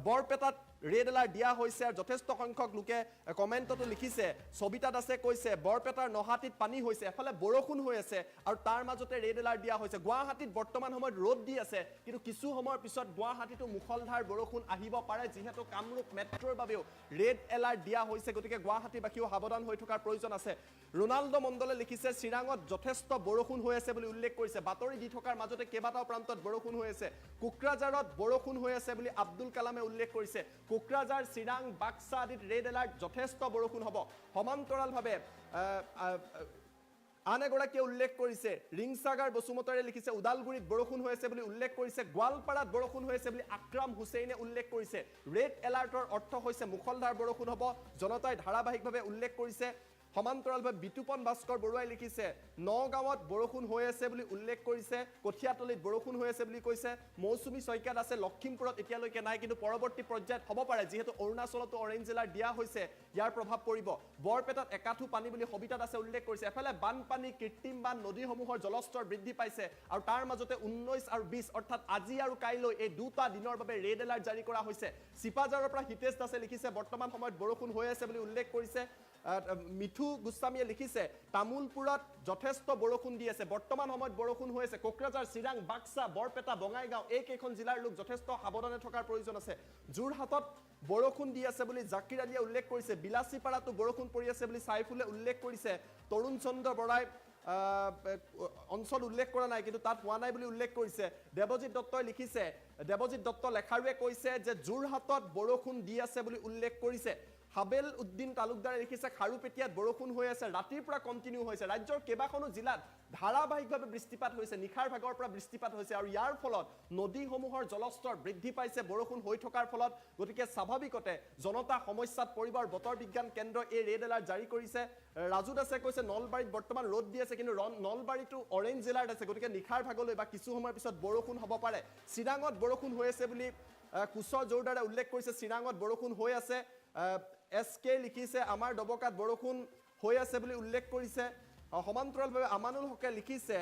বৰপেটাত ৰেড এলাৰ্ট দিয়া হৈছে আৰু যথেষ্ট সংখ্যক লোকে কমেণ্টতো লিখিছে সবিতা দাসে কৈছে বৰপেটাৰ নহাটিত পানী হৈছে এফালে বৰষুণ হৈ আছে আৰু তাৰ মাজতে ৰেড এলাৰ্ট দিয়া হৈছে গুৱাহাটীত বৰ্তমান সময়ত ৰ'দ দি আছে কিন্তু কিছু সময়ৰ পিছত গুৱাহাটীতো মুখলধাৰ বৰষুণ আহিব পাৰে যিহেতু কামৰূপ মেট্ৰৰ বাবেও ৰেড এলাৰ্ট দিয়া হৈছে গতিকে গুৱাহাটীবাসীও সাৱধান হৈ থকাৰ প্ৰয়োজন আছে ৰোনাল্ডো মণ্ডলে লিখিছে চিৰাঙত যথেষ্ট বৰষুণ হৈ আছে বুলি উল্লেখ কৰিছে বাতৰি দি থকাৰ মাজতে কেইবাটাও প্ৰান্তত বৰষুণ হৈ আছে কোকৰাঝাৰত বৰষুণ হৈ আছে বুলি আব্দুল কালামে উল্লেখ কৰিছে কোকৰাঝাৰ চিৰাং বাক্সা আদিত ৰেড এলাৰ্ট যথেষ্ট বৰষুণ হ'ব সমান্তৰালভাৱে আন এগৰাকীয়ে উল্লেখ কৰিছে ৰিংসাগাৰ বসুমতাৰে লিখিছে উদালগুৰিত বৰষুণ হৈ আছে বুলি উল্লেখ কৰিছে গোৱালপাৰাত বৰষুণ হৈ আছে বুলি আকৰাম হুছেইনে উল্লেখ কৰিছে ৰেড এলাৰ্টৰ অৰ্থ হৈছে মুখলধাৰ বৰষুণ হ'ব জনতাই ধাৰাবাহিকভাৱে উল্লেখ কৰিছে সমান্তৰালভাৱে বিতুপন ভাস্কৰ বৰুৱাই লিখিছে নগাঁৱত বৰষুণ হৈ আছে বুলি উল্লেখ কৰিছে কঠিয়াতলিত বৰষুণ হৈ আছে বুলি কৈছে মৌচুমী ছয়কাত আছে লখিমপুৰত এতিয়ালৈকে নাই কিন্তু পৰৱৰ্তী পৰ্যায়ত হ'ব পাৰে যিহেতু অৰুণাচলতো অৰেঞ্জ এলাৰ্ট দিয়া হৈছে ইয়াৰ প্ৰভাৱ পৰিব বৰপেটাত একাঠু পানী বুলি সবিতাত আছে উল্লেখ কৰিছে এফালে বানপানী কৃত্ৰিম বান নদীসমূহৰ জলস্তৰ বৃদ্ধি পাইছে আৰু তাৰ মাজতে 19 আৰু 20 অৰ্থাৎ আজি আৰু কাইলৈ এই দুটা দিনৰ বাবে ৰেড এলাৰ্ট জাৰি কৰা হৈছে চিপাঝাৰৰ পৰা হিতেশ দাসে লিখিছে বৰ্তমান সময়ত বৰষুণ হৈ আছে বুলি উল্লেখ কৰিছে মিঠু গোস্বামীয়ে লিখিছে তামুলপুৰত যথেষ্ট বৰষুণ দি আছে বৰ্তমান সময়ত বৰষুণ হৈ আছে কোকৰাঝাৰ চিৰাং বাক্সা বৰপেটা বঙাইগাঁও এই কেইখন জিলাৰ লোক যথেষ্ট সাৱধানে থকাৰ প্ৰয়োজন আছে যোৰহাটত বৰষুণ দি আছে বুলি জাকিৰ আলীয়ে উল্লেখ কৰিছে বিলাসীপাৰাতো বৰষুণ পৰি আছে বুলি সাইফুলে উল্লেখ কৰিছে তৰুণ চন্দ্ৰ বৰাই অঞ্চল উল্লেখ কৰা নাই কিন্তু তাত হোৱা নাই বুলি উল্লেখ কৰিছে দেৱজিৎ দত্তই লিখিছে দেৱজিৎ দত্ত লেখাৰুৱে কৈছে যে যোৰহাটত বৰষুণ দি আছে বুলি উল্লেখ কৰিছে হাবেল উদ্দিন তালুকদাৰে লিখিছে খাৰুপেটিয়াত বৰষুণ হৈ আছে ৰাতিৰ পৰা কন্টিনিউ হৈছে ৰাজ্যৰ কেইবাখনো জিলাত ধাৰাবাহিকভাৱে বৃষ্টিপাত হৈছে নিখাৰ ভাগৰ পৰা বৃষ্টিপাত হৈছে আৰু ইয়াৰ ফলত নদীসমূহৰ জলস্তৰ বৃদ্ধি পাইছে বৰষুণ হৈ থকাৰ ফলত গতিকে স্বাভাৱিকতে জনতা সমস্যাত পৰিব আৰু বতৰ বিজ্ঞান কেন্দ্ৰ এই ৰেড এলাৰ্ট জাৰি কৰিছে ৰাজু দাসে কৈছে নলবাৰীত বৰ্তমান ৰ'দ দি আছে কিন্তু নলবাৰীতো অৰেঞ্জ এলাৰ্ট আছে গতিকে নিখাৰ ভাগলৈ বা কিছু সময়ৰ পিছত বৰষুণ হ'ব পাৰে চিৰাঙত বৰষুণ হৈ আছে বুলি কুশল জোৰদাৰে উল্লেখ কৰিছে চিৰাঙত বৰষুণ হৈ আছে SK লিখিছে আমাৰ দবকাত বৰষুণ হৈ আছে বুলি উল্লেখ কৰিছে সমান্তৰালভাৱে আমানুল হকে লিখিছে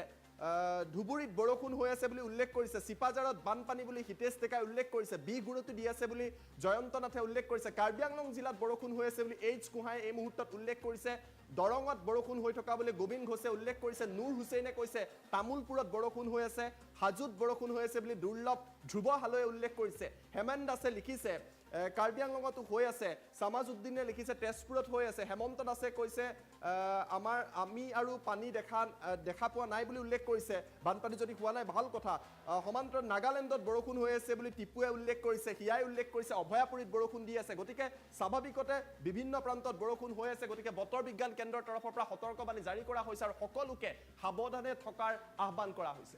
ধুবুৰীত বৰষুণ হৈ আছে বুলি উল্লেখ কৰিছে চিপাঝাৰত বানপানী বুলি হিতেশ ডেকাই উল্লেখ কৰিছে বিগুৰুটো দি আছে বুলি জয়ন্ত নাথে উল্লেখ কৰিছে কাৰ্বি আংলং জিলাত বৰষুণ হৈ আছে বুলি এইচ কুহাই এই মুহূৰ্তত উল্লেখ কৰিছে দৰঙত বৰষুণ হৈ থকা বুলি গোবিন্দ ঘোষে উল্লেখ কৰিছে নুৰ হুছেইনে কৈছে তামুলপুৰত বৰষুণ হৈ আছে হাজোত বৰষুণ হৈ আছে বুলি দুৰ্লভ ধ্ৰুৱ হালৈয়ে উল্লেখ কৰিছে হেমন্ত দাসে লিখিছে কাৰ্বি আংলঙতো হৈ আছে সামাজ উদ্দিনে লিখিছে তেজপুৰত হৈ আছে হেমন্ত দাসে কৈছে আমি আৰু পানী দেখা পোৱা নাই বুলি উল্লেখ কৰিছে বানপানী যদি হোৱা নাই ভাল কথা সমান্তৰাল নাগালেণ্ডত বৰষুণ হৈ আছে বুলি টিপুৱে উল্লেখ কৰিছে হিয়াই উল্লেখ কৰিছে অভয়াপুৰীত বৰষুণ দি আছে গতিকে স্বাভাৱিকতে বিভিন্ন প্ৰান্তত বৰষুণ হৈ আছে গতিকে বতৰ বিজ্ঞান কেন্দ্ৰৰ তৰফৰ পৰা সতৰ্কবাণী জাৰি কৰা হৈছে আৰু সকলোকে সাৱধানে থকাৰ আহ্বান কৰা হৈছে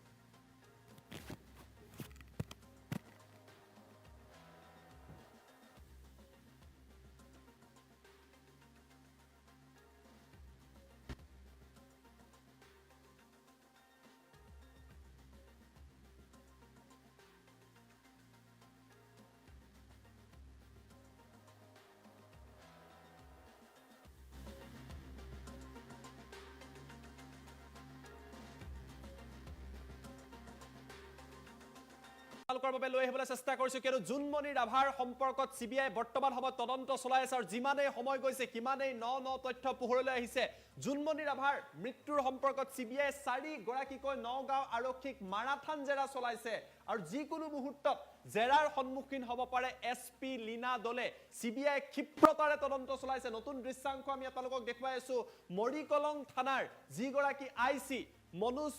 লৈ আহিবলৈ চেষ্টা কৰিছো কিন্তু জুনমণি ৰাভাৰ সম্পৰ্কত চিবিআই বৰ্তমান সময়ত তদন্ত চলাই আছে আৰু যিমানেই সময় গৈছে সিমানেই ন তথ্য পোহৰলৈ আহিছে জুনমণি ৰাভাৰ মৃত্যুৰ সম্পৰ্কত চিবিআই 4 গৰাকীকৈ নগাঁও আৰক্ষীক মাৰাথান জেৰা চলাইছে আৰু যিকোনো মুহূৰ্তত জেৰাৰ সন্মুখীন হ'ব পাৰে SP লীনা দলে চিবিআই ক্ষিপ্ৰতাৰে তদন্ত চলাইছে নতুন দৃশ্যাংশ আমি আপোনালোকক দেখুৱাই আছো মৰিকলং থানাৰ যি গৰাকী IC মনোজ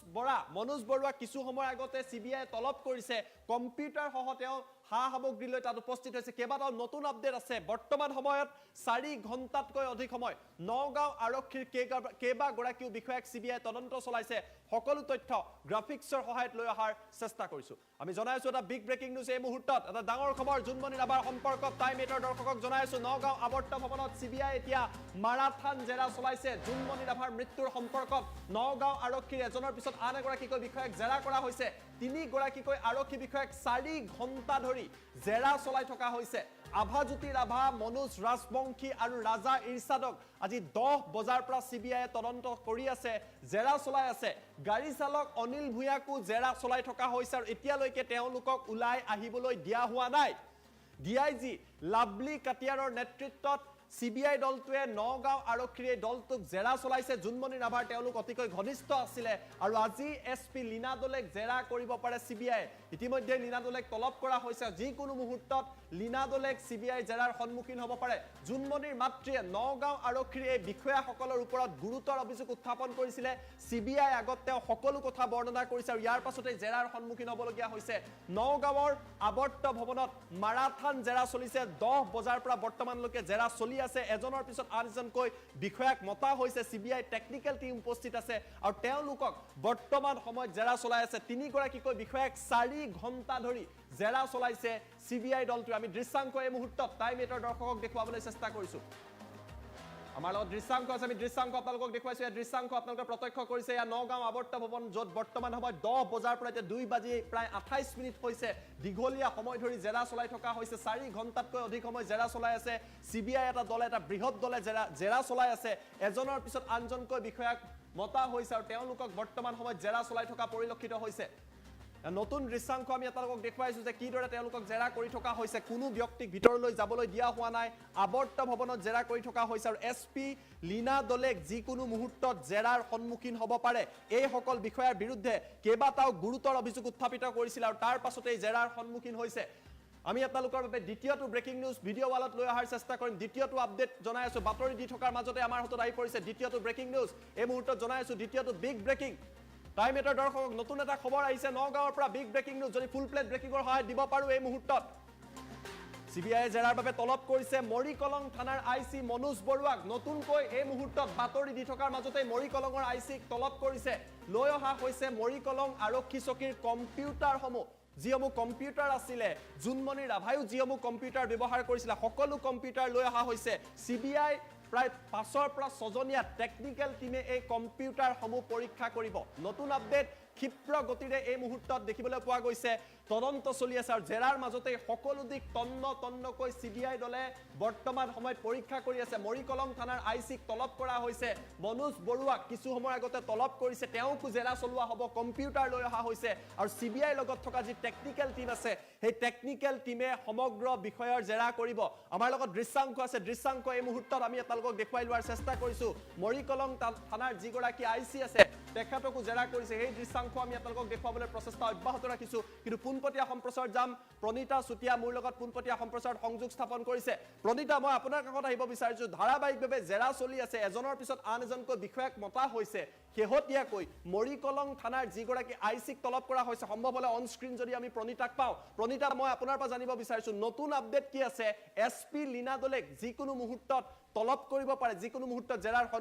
বৰুৱা কিছু সময় আগতে চিবিআই তলব কৰিছে কম্পিউটাৰ সহ তেওঁ হা সামগ্ৰী লৈ তাত উপস্থিত হৈছে কেইবাটাও নতুন আপডেট আছে বৰ্তমান সময়ত 4 ঘণ্টাতকৈ অধিক সময় নগাঁও আৰক্ষীৰ কেইবাগৰাকীও বিষয়াক চিবিআই তদন্ত চলাইছে সকলো তথ্য গ্ৰাফিক্সৰ সহায়ত লৈ অহাৰ চেষ্টা কৰিছো আমি জনাইছো এটা বিগ ব্ৰেকিং নিউজ এই মুহূৰ্তত এটা ডাঙৰ খবৰ জুনমণি ৰাভাৰ সম্পৰ্কত টাইম 8ৰ দৰ্শকক জনাইছো নগাঁও আৱৰ্ত ভৱনত চিবিআই এতিয়া মাৰাথান জেৰা চলাইছে জুনমণি ৰাভাৰ মৃত্যুৰ সম্পৰ্কত নগাঁও আৰক্ষীৰ এজনৰ পিছত আন এগৰাকীকৈ বিষয়াক জেৰা কৰা হৈছে 3 গৰাকীকৈ আৰক্ষী বিষয়াক 4 ঘণ্টা ধৰি জেৰা চলাই থকা হৈছে আভাজ্যোতি ৰাভা মনোজ ৰাজবংশী আৰু ৰাজা ইৰছাদক আজি 10 বজাৰ পৰা চিবিআই তদন্ত কৰি আছে জেৰা চলাই আছে গাড়ী চালক অনিল ভূঞাকো জেৰা চলাই থকা হৈছে আৰু এতিয়ালৈকে তেওঁলোকক ওলাই আহিবলৈ দিয়া হোৱা নাই DIG লাভলি কাটিয়াৰৰ নেতৃত্বত চিবিআই দলটোৱে নগাঁও আৰক্ষীৰ এই দলটোক জেৰা চলাইছে জুনমণি ৰাভাৰ তেওঁলোক অতিকৈ ঘনিষ্ঠ আছিলে আৰু আজি SP লীনা দলেক জেৰা কৰিব পাৰে চিবিআই ইতিমধ্যে লীনা দলেক তলব কৰা হৈছে যিকোনো মুহূৰ্তত লীনা দলেক চিবিআই জেৰাৰ সন্মুখীন হ'ব পাৰে জুনমণিৰ মাতৃয়ে নগাঁও আৰক্ষীৰ এই বিষয়াসকলৰ ওপৰত গুৰুতৰ অভিযোগ উত্থাপন কৰিছিলে চিবিআই আগত তেওঁ সকলো কথা বৰ্ণনা কৰিছে আৰু ইয়াৰ পাছতে জেৰাৰ সন্মুখীন হ'বলগীয়া হৈছে নগাঁৱৰ আৱৰ্ত ভৱনত মাৰাথান জেৰা চলিছে 10 বজাৰ পৰা বৰ্তমানলৈকে জেৰা চলি আছে এজনৰ পিছত আনজনকৈ বিষয়াক মতা হৈছে সিবিআই টেকনিক্যাল টিম উপস্থিত আছে আৰু তেওঁলোকক বৰ্তমান সময়ত জেৰা চলাই আছে 3 গৰাকীকৈ বিষয়াক 4 ঘণ্টা ধৰি জেৰা চলাইছে সিবিআই দলটো আমি দৃশ্যাংক এই মুহূৰ্তত টাইম 8ৰ দৰ্শকক দেখুৱাবলৈ চেষ্টা কৰিছো আমাৰ লগত দৃশ্যাংক আছে আমি দৃশ্যাংক আপোনালোকক দেখুৱাইছো এই দৃশ্যাংক আপোনালোকে প্ৰত্যক্ষ কৰিছে ইয়া নগাঁও আৱৰ্ত ভৱন য'ত বৰ্তমান সময়ত 10 বজাৰ পৰা এতিয়া 2 বাজি প্ৰায় 28 মিনিট হৈছে দীঘলীয়া সময় ধৰি জেৰা চলাই থকা হৈছে 4 ঘণ্টাতকৈ অধিক সময় জেৰা চলাই আছে সিবিআই এটা দলে এটা বৃহৎ দলে জেৰা চলাই আছে এজনৰ পিছত আনজনকৈ বিষয়াক মতা হৈছে আৰু তেওঁলোকক বৰ্তমান সময়ত জেৰা চলাই থকা পৰিলক্ষিত হৈছে নতুন দৃশ্যাংক আমি আপোনালোকক দেখুৱাইছো যে কিদৰে তেওঁলোকক জেৰা কৰি থকা হৈছে কোনো ব্যক্তিক ভিতৰলৈ যাবলৈ দিয়া হোৱা নাই আৱৰ্ত ভৱনত জেৰা কৰি থকা হৈছে আৰু এছপি লীনা দলেক যিকোনো মুহূৰ্তত জেৰাৰ সন্মুখীন হ'ব পাৰে এই সকল বিষয়াৰ বিৰুদ্ধে কেইবাটাও গুৰুতৰ অভিযোগ উত্থাপিত কৰিছিল আৰু তাৰ পাছতে জেৰাৰ সন্মুখীন হৈছে আমি আপোনালোকৰ বাবে দ্বিতীয়টো ব্ৰেকিং নিউজ ভিডিঅ' ৱালত লৈ অহাৰ চেষ্টা কৰিম দ্বিতীয়টো আপডেট জনাই আছো বাতৰি দি থকাৰ মাজতে আমাৰ হাতত আহি পৰিছে দ্বিতীয়টো ব্ৰেকিং নিউজ এই মুহূৰ্তত জনাই আছো দ্বিতীয়টো বিগ ব্ৰেকিং টাইম 8ৰ দৰ্শকক নতুন এটা খবৰ আহিছে নগাঁৱৰ পৰা বিগ ব্ৰেকিং নিউজ যদি ফুল প্লেট ব্ৰেকিংৰ সহায় দিব পাৰো এই মুহূৰ্তত সিবিআই জেৰাৰ বাবে তলব কৰিছে মৰিকলং থানাৰ আইসি মনোজ বৰুৱাক নতুনকৈ এই মুহূৰ্তত বাতৰি দি থকাৰ মাজতে মৰিকলঙৰ আইসিক তলব কৰিছে লৈ অহা হৈছে মৰিকলং আৰক্ষী চকীৰ কম্পিউটাৰসমূহ যিসমূহ কম্পিউটাৰ আছিলে জুনমণি ৰাভায়ো যিসমূহ কম্পিউটাৰ ব্যৱহাৰ কৰিছিল সকলো কম্পিউটাৰ লৈ অহা হৈছে সিবিআই প্ৰায় 5ৰ পৰা 6জনীয়া টেকনিক্যাল টিমে এই কম্পিউটাৰসমূহ পৰীক্ষা কৰিব নতুন আপডেট ক্ষিপ্ৰ গতিৰে এই মুহূৰ্তত দেখিবলৈ পোৱা গৈছে তদন্ত চলি আছে আৰু জেৰাৰ মাজতে সকলো দিক তন্নকৈ সিবিআই দলে বৰ্তমান সময়ত পৰীক্ষা কৰি আছে মৰিকলং থানাৰ আইসিক তলব কৰা হৈছে মনোজ বৰুৱাক কিছু সময় আগতে তলব কৰিছে তেওঁকো জেৰা চলোৱা হ'ব কম্পিউটাৰ লৈ অহা হৈছে আৰু সিবিআই লগত থকা যি টেকনিক্যাল টিম আছে সেই টেকনিক্যাল টিমে সমগ্ৰ বিষয়ৰ জেৰা কৰিব আমাৰ লগত দৃশ্যাংক আছে দৃশ্যাংক এই মুহূৰ্তত আমি আপোনালোকক দেখুৱাই লোৱাৰ চেষ্টা কৰিছো মৰিকলং থানাৰ যিগৰাকী আইসি আছে তেখেতকো জেৰা কৰিছে সেই দৃশ্যাংক আমি আপোনালোকক দেখুৱাবলৈ প্ৰচেষ্টা অব্যাহত ৰাখিছো কিন্তু পোনপটীয়া সম্প্ৰচাৰ যাম প্ৰণীতা চুটিয়া মোৰ লগত পোনপটীয়া সম্প্ৰচাৰত সংযোগ স্থাপন কৰিছে প্ৰণীতা মই আপোনাৰ কাষত আহিব বিচাৰিছো ধাৰাবাহিকভাৱে জেৰা চলি আছে এজনৰ পিছত আন এজনকৈ বিষয়াক মতা হৈছে শেহতীয়াকৈ মৰিকলং থানাৰ যিগৰাকী আইসিক তলব কৰা হৈছে সম্ভৱ হলে অন স্ক্ৰীন যদি আমি প্ৰণীতাক পাওঁ প্ৰণীতা মই আপোনাৰ পৰা জানিব বিচাৰিছো নতুন আপডেট কি আছে এছপি লীনা দলেক যিকোনো মুহূৰ্তত তলব কৰিব পাৰে যিকোনো মুহূৰ্তত জেৰাৰ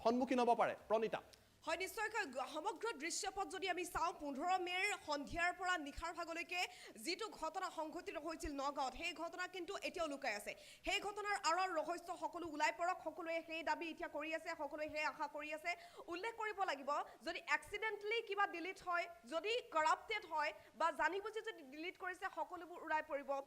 সন্মুখীন হ'ব পাৰে প্ৰণীতা হয় নিশ্চয়কৈ সমগ্ৰ দৃশ্যপট যদি আমি চাওঁ 15 মেৰ সন্ধিয়াৰ পৰা নিশাৰ ভাগলৈকে যিটো ঘটনা সংঘটিত হৈছিল নগাঁৱত সেই ঘটনা কিন্তু এতিয়াও লুকাই আছে সেই ঘটনাৰ আঁৰৰ ৰহস্য সকলো ওলাই পৰক সকলোৱে সেই দাবী এতিয়া কৰি আছে সকলোৱে সেই আশা কৰি আছে উল্লেখ কৰিব লাগিব যদি এক্সিডেন্টলি কিবা ডিলিট হয় যদি কৰাপ্টেড হয় বা জানি বুজি যদি ডিলিট কৰিছে সকলোবোৰ উৰাই পৰিব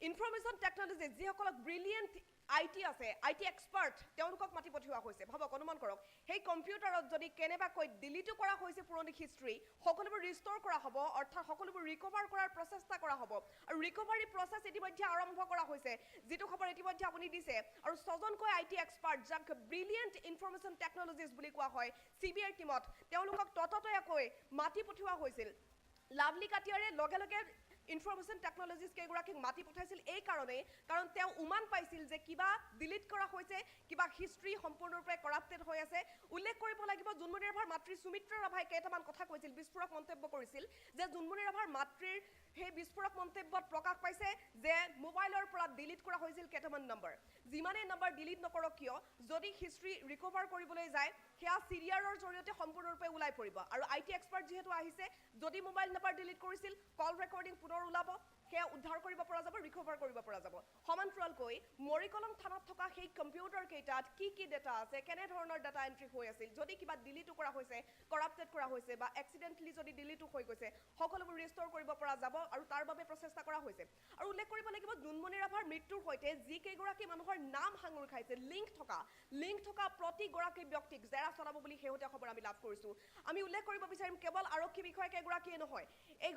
ইনফৰমেশ্যন টেকনলজি যিসকলক ব্ৰিলিয়েণ্ট আইটি আছে আইটি এক্সপাৰ্ট তেওঁলোকক মাতি পঠিওৱা হৈছে ভাবক অনুমান কৰক সেই কম্পিউটাৰত যদি কেনেবাকৈ ডিলিটো কৰা হৈছে পুৰণি হিষ্ট্ৰী সকলোবোৰ ৰিষ্ট'ৰ কৰা হ'ব অৰ্থাৎ সকলোবোৰ ৰিকভাৰ কৰাৰ প্ৰচেষ্টা কৰা হ'ব আৰু ৰিকভাৰী প্ৰচেছ ইতিমধ্যে আৰম্ভ কৰা হৈছে যিটো খবৰ ইতিমধ্যে আপুনি দিছে আৰু 6জনকৈ আইটি এক্সপাৰ্ট যাক ব্ৰিলিয়েণ্ট ইনফৰমেশ্যন টেকনলজিজ বুলি কোৱা হয় সিবিআই টিমত তেওঁলোকক তততৈয়াকৈ মাতি পঠিওৱা হৈছিল লাভলি কাটিয়াৰে লগে লগে ইনফৰমেশ্যন টেকনলজিজ কেইগৰাকীক মাতি পঠাইছিল এই কাৰণেই কাৰণ তেওঁ উমান পাইছিল যে কিবা ডিলিট কৰা হৈছে কিবা হিষ্ট্ৰী সম্পূৰ্ণৰূপে কৰাপ্টেড হৈ আছে উল্লেখ কৰিব লাগিব জুনমণি ৰাভাৰ মাতৃ সুমিত্ৰা ৰাভাই কেইটামান কথা কৈছিল বিস্ফোৰক মন্তব্য কৰিছিল যে জুনমণি ৰাভাৰ মাতৃৰ সেই বিস্ফোৰক মন্তব্যত প্ৰকাশ পাইছে যে মোবাইলৰ পৰা ডিলিট কৰা হৈছিল কেইটামান নম্বৰ যিমানে নম্বৰ ডিলিট নকৰক কিয় যদি হিষ্ট্ৰী ৰিকভাৰ কৰিবলৈ যায় সেয়া চিৰিয়াৰৰ জৰিয়তে সম্পূৰ্ণৰূপে ওলাই পৰিব আৰু আইটি এক্সপাৰ্ট যিহেতু আহিছে যদি মোবাইল নম্বৰ ডিলিট কৰিছিল কল ৰেকৰ্ডিং পুনৰ ওলাব সেয়া উদ্ধাৰ কৰিব পৰা যাব ৰিকভাৰ কৰিব পৰা যাব সমান্তৰালকৈ মৰিকলং থানাত থকা সেই কম্পিউটাৰ কেইটাত কি ডেটা আছে কেনে ধৰণৰ ডেটা এন্ট্ৰি হৈ আছিল যদি কিবা ডিলিটো কৰা হৈছে কৰাপ্টেড কৰা হৈছে বা এক্সিডেন্টলি যদি ডিলিটো হৈ গৈছে সকলোবোৰ ৰিষ্ট'ৰ কৰিব পৰা যাব আৰু তাৰ বাবে প্ৰচেষ্টা কৰা হৈছে আৰু উল্লেখ কৰিব লাগিব জুনমণি ৰাভাৰ মৃত্যুৰ সৈতে যি কেইগৰাকী মানুহৰ নাম সাঙুৰ খাইছে লিংক থকা প্ৰতিগৰাকী ব্যক্তিক জেৰা চলাব বুলি শেহতীয়া খবৰ আমি লাভ কৰিছো আমি উল্লেখ কৰিব বিচাৰিম কেৱল আৰক্ষী বিষয়া কেইগৰাকীয়ে নহয় এই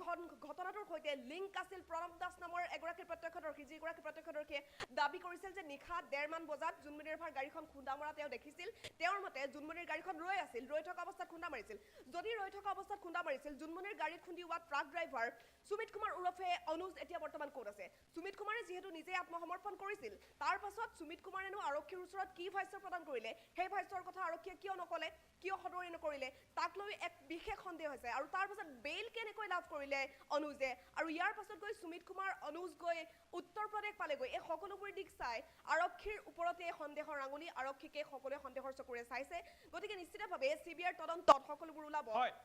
ঘটনাটোৰ সৈতে লিংক আছিল প্ৰণৱ দাস নামৰ এগৰাকী প্ৰত্যক্ষদৰ্শী যিগৰাকী প্ৰত্যক্ষদৰ্শীয়ে দাবী কৰিছিল যে নিশা 1:30 মান বজাত জুনমণি ৰাভাৰ গাড়ীখন খুন্দা মৰা তেওঁ দেখিছিল তেওঁৰ মতে জুনমণিৰ গাড়ীখন ৰৈ থকা অৱস্থাত খুন্দা মাৰিছিল যদি ৰৈ থকা অৱস্থাত খুন্দা মাৰিছিল জুনমণিৰ গাড়ীত খুন্দিওৱা ট্ৰাক ড্ৰাইভাৰ সুমিত কুমাৰ উৰফে অনুজ এতিয়া বৰ্তমান ক'ত আছে সুমিত কুমাৰে যিহেতু নিজে আত্মসমৰ্পণ কৰিছিল তাৰ পাছত সুমিত কুমাৰেনো আৰক্ষীৰ ওচৰত কি ভাষ্য প্ৰদান কৰিলে সেই ভাষ্যৰ কথা আৰক্ষীয়ে কিয় নকলে কিয় সদৰি নকৰিলে তাক লৈ এক বিশেষ সন্দেহ হৈছে আৰু তাৰ পাছত বেইল কেনেকৈ লাভ কৰিলে অনুজে আৰু ইয়াৰ পাছত গৈ সুমিত কুমাৰ অনুজ গৈ উত্তৰ প্ৰদেশ পালেগৈ এই সকলোবোৰ দিক চাই আৰক্ষীৰ ওপৰতে সন্দেহৰ আঙুলি আৰক্ষীকে সকলোৱে সন্দেহৰ চকুৰে চাইছে গতিকে নিশ্চিতভাৱে চিবিআইৰ তদন্তত সকলোবোৰ ওলাব হয়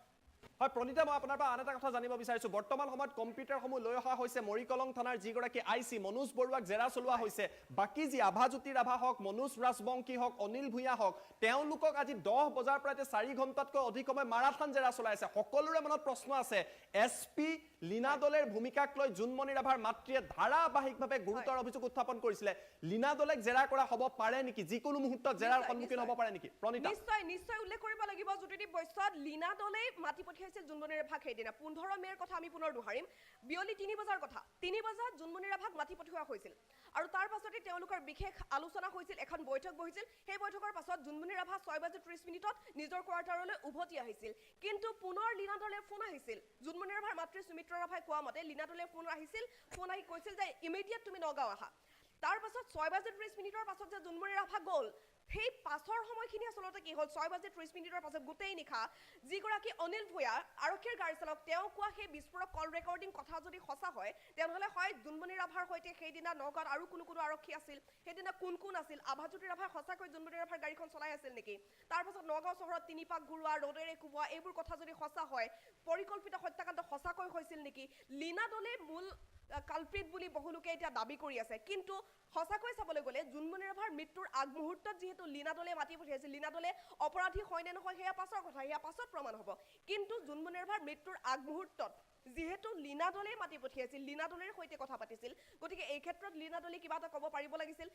হয় প্ৰণীতা মই আপোনাৰ পৰা আন এটা কথা জানিব বিচাৰিছো বৰ্তমান সময়ত কম্পিউটাৰসমূহ লৈ অহা হৈছে মৰিকলং থানাৰ যিগৰাকী আইচি মনোজ বৰুৱাক জেৰা চলোৱা হৈছে বাকি যি আভাজ্যোতি ৰাভা হওক মনোজ ৰাজবংশী হওক অনিল ভূঞা হওক তেওঁলোকক আজি 10 বজাৰ পৰা 4 ঘণ্টাতকৈ অধিক সময় মাৰাথান জেৰা চলাইছে সকলোৰে মনত প্ৰশ্ন আছে এছপি লীনা দলেৰ ভূমিকাক লৈ জুনমণি ৰাভাৰ মাতৃয়ে ধাৰাবাহিকভাৱে গুৰুতৰ অভিযোগ উত্থাপন কৰিছিলে লীনা দলেক জেৰা কৰা হ'ব পাৰে নেকি যিকোনো মুহূৰ্তত জেৰাৰ সন্মুখীন হ'ব পাৰে নেকি প্ৰণীতা নিশ্চয় উল্লেখ কৰিব লাগিব জ্যোতিদীপ বৈশ্যত লীনা দলে মাতি পঠিয়াইছিল জুনমণি ৰাভাক সেইদিনা 15 মেৰ কথা আমি পুনৰ দোহাৰিম বিয়লি 3 বজাৰ কথা 3 বজাত জুনমণি ৰাভাক মাতি পঠিওৱা হৈছিল আৰু তাৰ পাছতে তেওঁলোকৰ বিশেষ আলোচনা হৈছিল এখন বৈঠক বহিছিল সেই বৈঠকৰ পাছত জুনমণি ৰাভা 6:30 নিজৰ কোৱাৰ্টাৰলৈ উভতি আহিছিল কিন্তু পুনৰ লীনা দলে ফোন আহিছিল জুনমণি ৰাভাৰ মাতৃ সুমিত্ৰা ৰাভাই কোৱা মতে লীনা দলে ফোন আহি কৈছিল যে ইমিডিয়েট তুমি নগাঁও আহা তাৰ পাছত 6:30 পাছত যে জুনমণি ৰাভা গ'ল সেই পাছৰ সময়খিনি আসলতে কি হ'ল 6:30 পাছত গোটেই নিশা যিগৰাকী অনিল ভূঞা আৰক্ষীৰ গাড়ী চালক তেওঁ কোৱা সেই বিস্ফোৰক কল ৰেকৰ্ডিং কথা যদি সঁচা হয় তেনেহ'লে হয় জুনমণি ৰাভাৰ সৈতে সেইদিনা নগাঁৱত আৰু কোনো আৰক্ষী আছিল সেইদিনা কোন আছিল আভাজ্যোতি ৰাভাই সঁচাকৈ জুনমণি ৰাভাৰ গাড়ীখন চলাই আছিল নেকি তাৰ পাছত নগাঁও চহৰত 3 পাক ঘূৰোৱা ৰ'দেৰে কোবোৱা এইবোৰ কথা যদি সঁচা হয় পৰিকল্পিত হত্যাকাণ্ড সঁচাকৈ হৈছিল নেকি লীনা দলে মূল কালপ্ৰিট বুলি বহুলোকে এতিয়া দাবী কৰি আছে কিন্তু সঁচাকৈ চাবলৈ গ'লে জুনমণি ৰাভাৰ মৃত্যুৰ আগমুহূৰ্তত যিহেতু লীনা দলে মাতি পঠিয়াইছিল লীনা দলে অপৰাধী হয় নে নহয় সেয়া পাছৰ কথা সেয়া পাছত প্ৰমাণ হ'ব কিন্তু জুনমণি ৰাভাৰ মৃত্যুৰ আগমুহূৰ্তত যিহেতু লীনা দলে মাতি পঠিয়াইছিল লীনা দলেৰ সৈতে কথা পাতিছিল গতিকে এই ক্ষেত্ৰত লীনা দলে কিবা এটা ক'ব পাৰিব লাগিছিল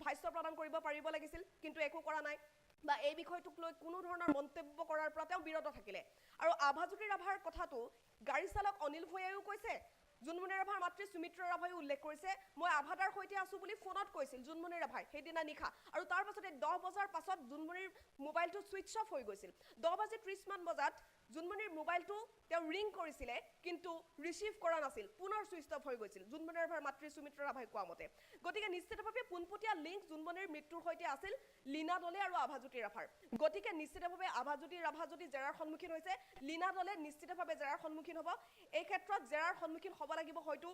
ভাষ্য প্ৰদান কৰিব পাৰিব লাগিছিল কিন্তু একো কৰা নাই বা এই বিষয়টোক লৈ কোনো ধৰণৰ মন্তব্য কৰাৰ পৰা তেওঁ বিৰত থাকিলে আৰু আভাজ্যোতি ৰাভাৰ কথাটো গাড়ী চালক অনিল ভূঞাইও কৈছে জুনমণি ৰাভাৰ মাতৃ সুমিত্ৰা ৰাভাই উল্লেখ কৰিছে মই আভাদাৰ সৈতে আছো বুলি ফোনত কৈছিল জুনমণি ৰাভাই সেইদিনা নিশা আৰু তাৰ পাছতে 10 বজাৰ পাছত জুনমণিৰ মোবাইলটো সুইচ অফ হৈ গৈছিল 10:30 বজাত জুনমণিৰ মোবাইলটো তেওঁ ৰিং কৰিছিলে কিন্তু ৰিচিভ কৰা নাছিল পুনৰ সুইচ অফ হৈ গৈছিল জুনমণি ৰাভাৰ মাতৃ সুমিত্ৰা ৰাভাই কোৱা মতে গতিকে নিশ্চিতভাৱে পোনপটীয়া লিংক জুনমণিৰ মৃত্যুৰ সৈতে আছিল লীনা দলে আৰু আভাজ্যোতি ৰাভাৰ গতিকে নিশ্চিতভাৱে আভাজ্যোতি ৰাভা যদি জেৰাৰ সন্মুখীন হৈছে লীনা দলে নিশ্চিতভাৱে জেৰাৰ সন্মুখীন হ'ব এই ক্ষেত্ৰত জেৰাৰ সন্মুখীন হ'ব লাগিব হয়তো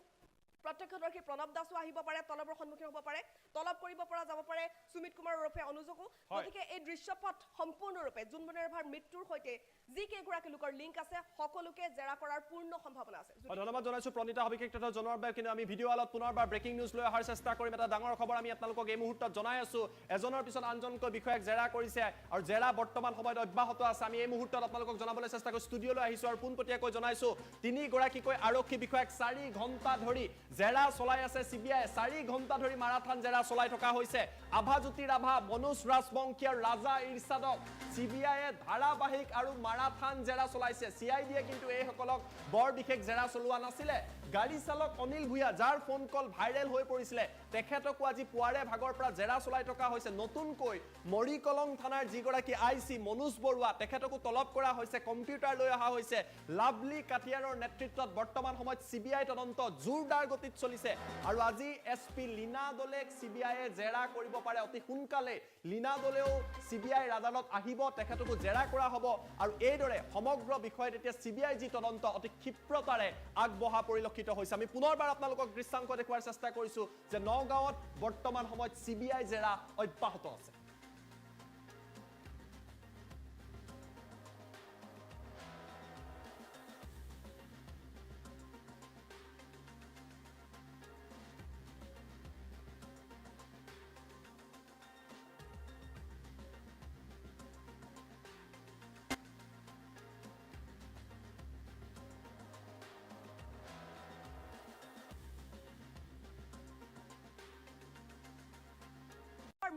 প্ৰত্যক্ষদৰ্শী প্ৰণৱ দাসো আহিব পাৰে তলবৰ সন্মুখীন হ'ব পাৰে তলব কৰিব পৰা যাব পাৰে সুমিত কুমাৰ ওৰফে অনুজকো গতিকে এই দৃশ্যপট সম্পূৰ্ণৰূপে জুনমণি ৰাভাৰ মৃত্যুৰ সৈতে যি কেইগৰাকী লোকৰ লিংক আছে সকলোকে জেৰা কৰাৰ পূৰ্ণ সম্ভাৱনা আছে ধন্যবাদ জনাইছো প্ৰণীতা সবিশেষ তথ্য জনোৱাৰ বাবে কিন্তু আমি ভিডিঅ' আলত পুনৰবাৰ ব্ৰেকিং নিউজ লৈ অহাৰ চেষ্টা কৰিম এটা ডাঙৰ খবৰ আমি আপোনালোকক এই মুহূৰ্তত জনাই আছো এজনৰ পিছত আনজনকৈ বিষয়াক জেৰা কৰিছে আৰু জেৰা বৰ্তমান সময়ত অব্যাহত আছে আমি এই মুহূৰ্তত আপোনালোকক জনাবলৈ চেষ্টা কৰি ষ্টুডিঅ'লৈ আহিছো আৰু পোনপটীয়াকৈ জনাইছো 3 গৰাকীকৈ আৰক্ষী বিষয়াক 4 ঘণ্টা ধৰি জেৰা চলাই আছে চিবিআই 4 ঘণ্টা ধৰি মাৰাথান জেৰা চলাই থকা হৈছে আভাজ্যোতি ৰাভা মনোজ ৰাজবংশী আৰু ৰাজা ইৰছাদক চিবিআইয়ে ধাৰাবাহিক আৰু মাৰাথান জেৰা চলাইছে চিআইডিয়ে কিন্তু এই সকলক বৰ বিশেষ জেৰা চলোৱা নাছিলে গাড়ী চালক অনিল ভূঞা যাৰ ফোন কল ভাইৰেল হৈ পৰিছিলে তেখেতকো আজি পুৱাৰে ভাগৰ পৰা জেৰা চলাই থকা হৈছে নতুনকৈ মৰিকলং থানাৰ যিগৰাকী আইচি মনোজ বৰুৱা তেখেতকো তলব কৰা হৈছে কম্পিউটাৰ লৈ অহা হৈছে লাভলি কাটিয়াৰৰ নেতৃত্বত বৰ্তমান সময়ত চিবিআই তদন্ত জোৰদাৰ গতিত চলিছে আৰু আজি এছপি লীনা দলেক চিবিআইয়ে জেৰা কৰিব পাৰে অতি সোনকালে লীনা দলেও চিবিআইৰ আদালত আহিব তেখেতকো জেৰা কৰা হ'ব আৰু এইদৰে সমগ্ৰ বিষয়ত এতিয়া চিবিআই যি তদন্ত অতি ক্ষিপ্ৰতাৰে আগবঢ়া পৰিলক্ষিত হৈছে আমি পুনৰবাৰ আপোনালোকক দৃশ্যাংক দেখুৱাৰ চেষ্টা কৰিছো যে নগাঁৱত বৰ্তমান সময়ত চিবিআই জেৰা অব্যাহত আছে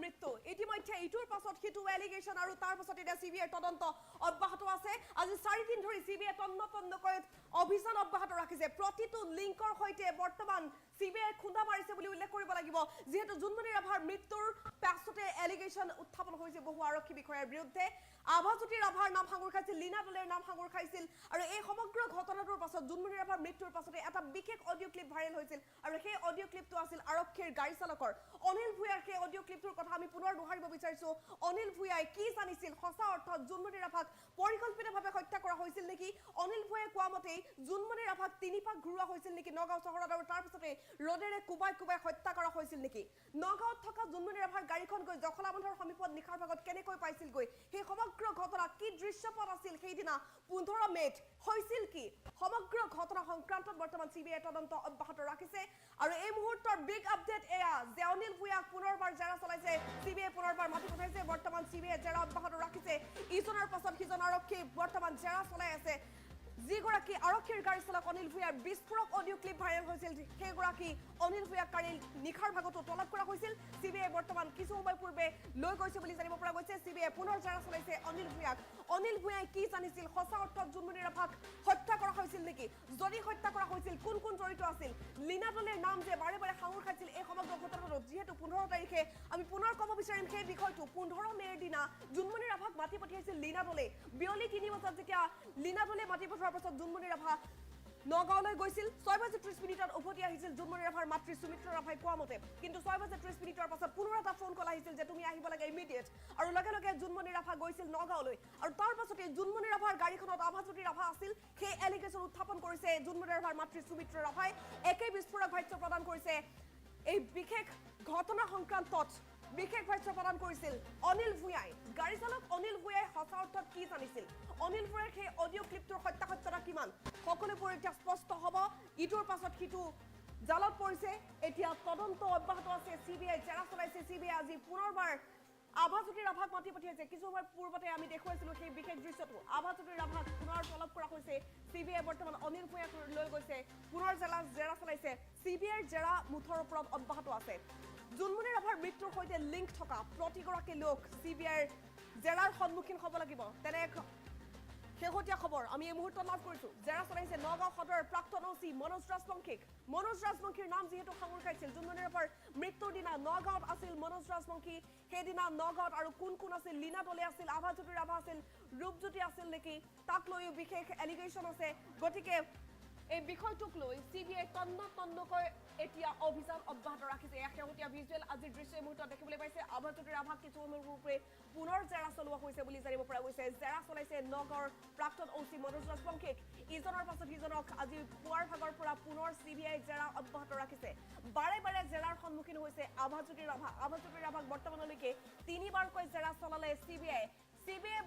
মৃত্যু ইতিমধ্যে ইটোৰ পাছত সিটো এলিগেশ্যন আৰু তাৰ পাছত এতিয়া চিবিআইৰ তদন্ত অব্যাহত আছে আজি 4 দিন ধৰি চিবিআই তন্নতন্নকৈ অভিযান অব্যাহত ৰাখিছে প্ৰতিটো লিংকৰ সৈতে বৰ্তমান চিবিআই খুন্দা মাৰিছে বুলি উল্লেখ কৰিব লাগিব যেহেতু জুনমণি ৰাভাৰ মৃত্যুৰ পাছতে এলিগেশ্যন উত্থাপন হৈছে বহু আৰক্ষী বিষয়াৰ বিৰুদ্ধে আভাজ্যোতি ৰাভাৰ নাম সাঙুৰ খাইছিল লীনা দলেৰ নাম সাঙুৰ খাইছিল আৰু এই সমগ্ৰ ঘটনাটোৰ পাছত পাছত জুনমণি ৰাভাৰ মৃত্যুৰ পাছতে এটা বিশেষ অডিঅ' ক্লিপ ভাইৰেল হৈছিল আৰু সেই অডিঅ' ক্লিপটো আছিল আৰক্ষীৰ গাড়ী চালকৰ অনিল ভূঞাৰ সেই অডিঅ' ক্লিপটোৰ কথা আমি পুনৰ দোহাৰিব বিচাৰিছো অনিল ভূঞাই কি জানিছিল সঁচা অৰ্থত জুনমণি ৰাভাক পৰিকল্পিতভাৱে হত্যা কৰা হৈছিল নেকি অনিল ভূঞাই কোৱা মতে জুনমণি ৰাভাক তিনিপাক ঘূৰোৱা হৈছিল নেকি নগাঁও চহৰত আৰু তাৰ পিছতে ৰডেৰে কুবাই কুবাই হত্যা কৰা হৈছিল নেকি নগাঁৱত থকা জুনমণি ৰাভাৰ গাড়ীখন গৈ জখলাবন্ধৰ সমীপত নিশাৰ ভাগত কেনেকৈ পাইছিলগৈ সেই সমগ্ৰ ঘটনা কি দৃশ্যপট আছিল সেইদিনা 15 মে'ত হৈছিল কি সমগ্ৰ ঘটনা সংক্ৰান্তত বৰ্তমান সিবিআই তদন্ত অব্যাহত ৰাখিছে আৰু এই মুহূৰ্তৰ বিগ আপডেট এয়া যে অনিল ভূঞাক পুনৰবাৰ জেৰা চলাইছে সিবিআই পুনৰবাৰ মাতি পঠাইছে বৰ্তমান সিবিআই জেৰা অব্যাহত ৰাখিছে ইজনৰ পাছত সিজন আৰক্ষী বৰ্তমান জেৰা চলাই আছে যিগৰাকী আৰক্ষীৰ গাড়ী চালক অনিল ভূঞাৰ বিস্ফোৰক অডিঅ' ক্লিপ ভাইৰেল হৈছিল সেইগৰাকী অনিল ভূঞাক কালি নিশাৰ ভাগতো তলব কৰা হৈছিল সিবিআই বৰ্তমান কিছু সময় পূৰ্বে লৈ গৈছে বুলি জানিব পৰা গৈছে সিবিআই পুনৰ জেৰা চলাইছে অনিল ভূঞাই কি জানিছিল সঁচা অৰ্থত জুনমণি ৰাভাক হত্যা কৰা হৈছিল নেকি যদি হত্যা কৰা হৈছিল কোন কোন জড়িত আছিল লীনা দলেৰ নাম যে বাৰে বাৰে সাঙুৰ খাইছিল এই সমগ্ৰ ঘটনাটোত যিহেতু 15 তাৰিখে আমি পুনৰ ক'ব বিচাৰিম সেই বিষয়টো 15 মে'ৰ দিনা জুনমণি ৰাভাক মাতি পঠিয়াইছিল লীনা দলে বিয়লি 3 বজাত যেতিয়া লীনা দলে মাতি পঠোৱাৰ পাছত জুনমণি ৰাভা নগাঁৱলৈ গৈছিল 6:30 উভতি আহিছিল জুনমণি ৰাভাৰ মাতৃ সুমিত্ৰা ৰাভাই কোৱা মতে কিন্তু 6:30 পাছত পুনৰ এটা ফোন কল আহিছিল যে তুমি আহিব লাগে ইমিডিয়েট আৰু লগে লগে জুনমণি ৰাভা গৈছিল নগাঁৱলৈ আৰু তাৰ পাছতে জুনমণি ৰাভাৰ গাড়ীখনত আভাজ্যোতি ৰাভা আছিল সেই এলিগেশ্যন উত্থাপন কৰিছে জুনমণি ৰাভাৰ মাতৃ সুমিত্ৰা ৰাভাই একে বিস্ফোৰক ভাষ্য প্ৰদান কৰিছে এই বিশেষ ঘটনা সংক্ৰান্তত বিশেষ ভাষ্য প্ৰদান কৰিছিল অনিল ভূঞাই গাড়ী চালক অনিল ভূঞাই সঁচা অৰ্থত কি জানিছিল অনিল ভূঞাৰ সেই অডিঅ' ক্লিপটোৰ সত্যাসত্যতা কিমান সকলোবোৰ এতিয়া স্পষ্ট হ'ব ইটোৰ পাছত সিটো জালত পৰিছে এতিয়া তদন্ত অব্যাহত আছে সিবিআই জেৰা চলাইছে সিবিআই আজি পুনৰবাৰ আভাজ্যোতি ৰাভাক মাতি পঠিয়াইছে কিছু সময় পূৰ্বতে আমি দেখুৱাইছিলো সেই বিশেষ দৃশ্যটো আভাজ্যোতি ৰাভাক পুনৰ তলব কৰা হৈছে সিবিআই বৰ্তমান অনিল ভূঞাক লৈ গৈছে পুনৰ জেৰা চলাইছে সিবিআইৰ জেৰা মুঠৰ ওপৰত অব্যাহত আছে জুনমণি ৰাভাৰ মৃত্যুৰ সৈতে লিংক থকা প্ৰতিগৰাকী লোক সিবিআইৰ জেৰাৰ সন্মুখীন হ'ব লাগিব তেনে শেহতীয়া খবৰ আমি এই মুহূৰ্তত লাভ কৰিছো জেৰা চলাইছে নগাঁও সদৰৰ প্ৰাক্তন ওচি মনোজ ৰাজবংশীৰ নাম যিহেতু সাঙুৰ খাইছিল জুনমণি ৰাভাৰ মৃত্যুৰ দিনা নগাঁৱত আছিল মনোজ ৰাজবংশী সেইদিনা নগাঁৱত আৰু কোন কোন আছিল লীনা দলে আছিল আভাজ্যোতি ৰাভা আছিল ৰূপজ্যোতি আছিল নেকি তাক লৈও বিশেষ এলিগেশ্যন আছে গতিকে এই বিষয়টোক লৈ সিবিআই তন্নকৈ এতিয়া অভিযান অব্যাহত ৰাখিছে এয়া শেহতীয়া ভিজুৱেল আজিৰ দৃশ্য মুহূৰ্তত দেখিবলৈ পাইছে আভাজ্যোতি ৰাভাক কিছু সময়ৰ পূৰ্বে পুনৰ জেৰা চলোৱা হৈছে বুলি জানিব পৰা গৈছে জেৰা চলাইছে নগাঁৱৰ প্ৰাক্তন ওচি মনোজ ৰাজবংশীক ইজনৰ পাছত সিজনক আজি পুৱাৰ ভাগৰ পৰা পুনৰ সিবিআই জেৰা অব্যাহত ৰাখিছে বাৰে বাৰে জেৰাৰ সন্মুখীন হৈছে আভাজ্যোতি ৰাভাক বৰ্তমানলৈকে 3বাৰকৈ জেৰা চলালে সিবিআই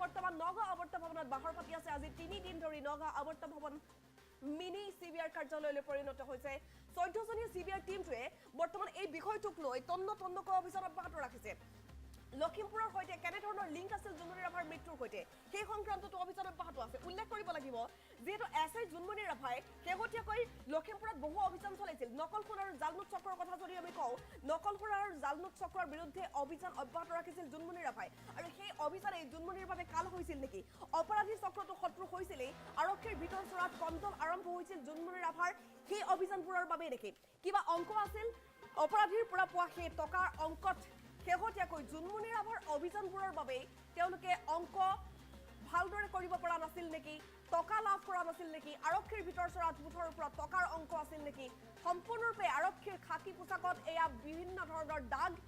বৰ্তমান নগাঁও আৱৰ্ত ভৱনত বাহৰ পাতি আছে আজি 3 দিন ধৰি নগাঁও আৱৰ্ত ভৱন মিনি সিবিআইৰ কাৰ্যালয়লৈ পৰিণত হৈছে 14জনীয়া সিবিআইৰ টিমটোৱে বৰ্তমান এই বিষয়টোক লৈ তন্নকৈ অভিযান অব্যাহত ৰাখিছে লখিমপুৰৰ সৈতে কেনেধৰণৰ লিংক আছিল জুনমণি ৰাভাৰ মৃত্যুৰ সৈতে সেই সংক্ৰান্ততো অভিযান অব্যাহত আছে উল্লেখ কৰিব লাগিব যিহেতু এছআই জুনমণি ৰাভাই শেহতীয়াকৈ লখিমপুৰত বহু অভিযান চলাইছিল নকলখোৰ আৰু জালনোট চক্ৰৰ কথা যদি আমি কওঁ নকলখোৰ আৰু জালনোট চক্ৰৰ বিৰুদ্ধে অভিযান অব্যাহত ৰাখিছিল জুনমণি ৰাভাই আৰু সেই অভিযানে জুনমণিৰ বাবে কাল হৈছিল নেকি অপৰাধী চক্ৰটো শত্ৰু হৈছিলেই আৰক্ষীৰ ভিতৰ চোৰাত কণ্ট্ৰল আৰম্ভ হৈছিল জুনমণি ৰাভাৰ সেই অভিযানবোৰৰ বাবে নেকি কিবা অংক আছিল অপৰাধীৰ পৰা পোৱা সেই টকাৰ অংকত শেহতীয়াকৈ জুনমণি ৰাভাৰ অভিযানবোৰৰ বাবে তেওঁলোকে অংক ভালদৰে কৰিব পৰা নাছিল নেকি টকা লাভ কৰা নাছিল নেকি আৰক্ষীৰ ভিতৰ চৰাত মুঠৰ ওপৰত টকাৰ অংক আছিল নেকি সম্পূৰ্ণৰূপে আৰক্ষীৰ খাকী পোছাকত এয়া বিভিন্ন ধৰণৰ দাগ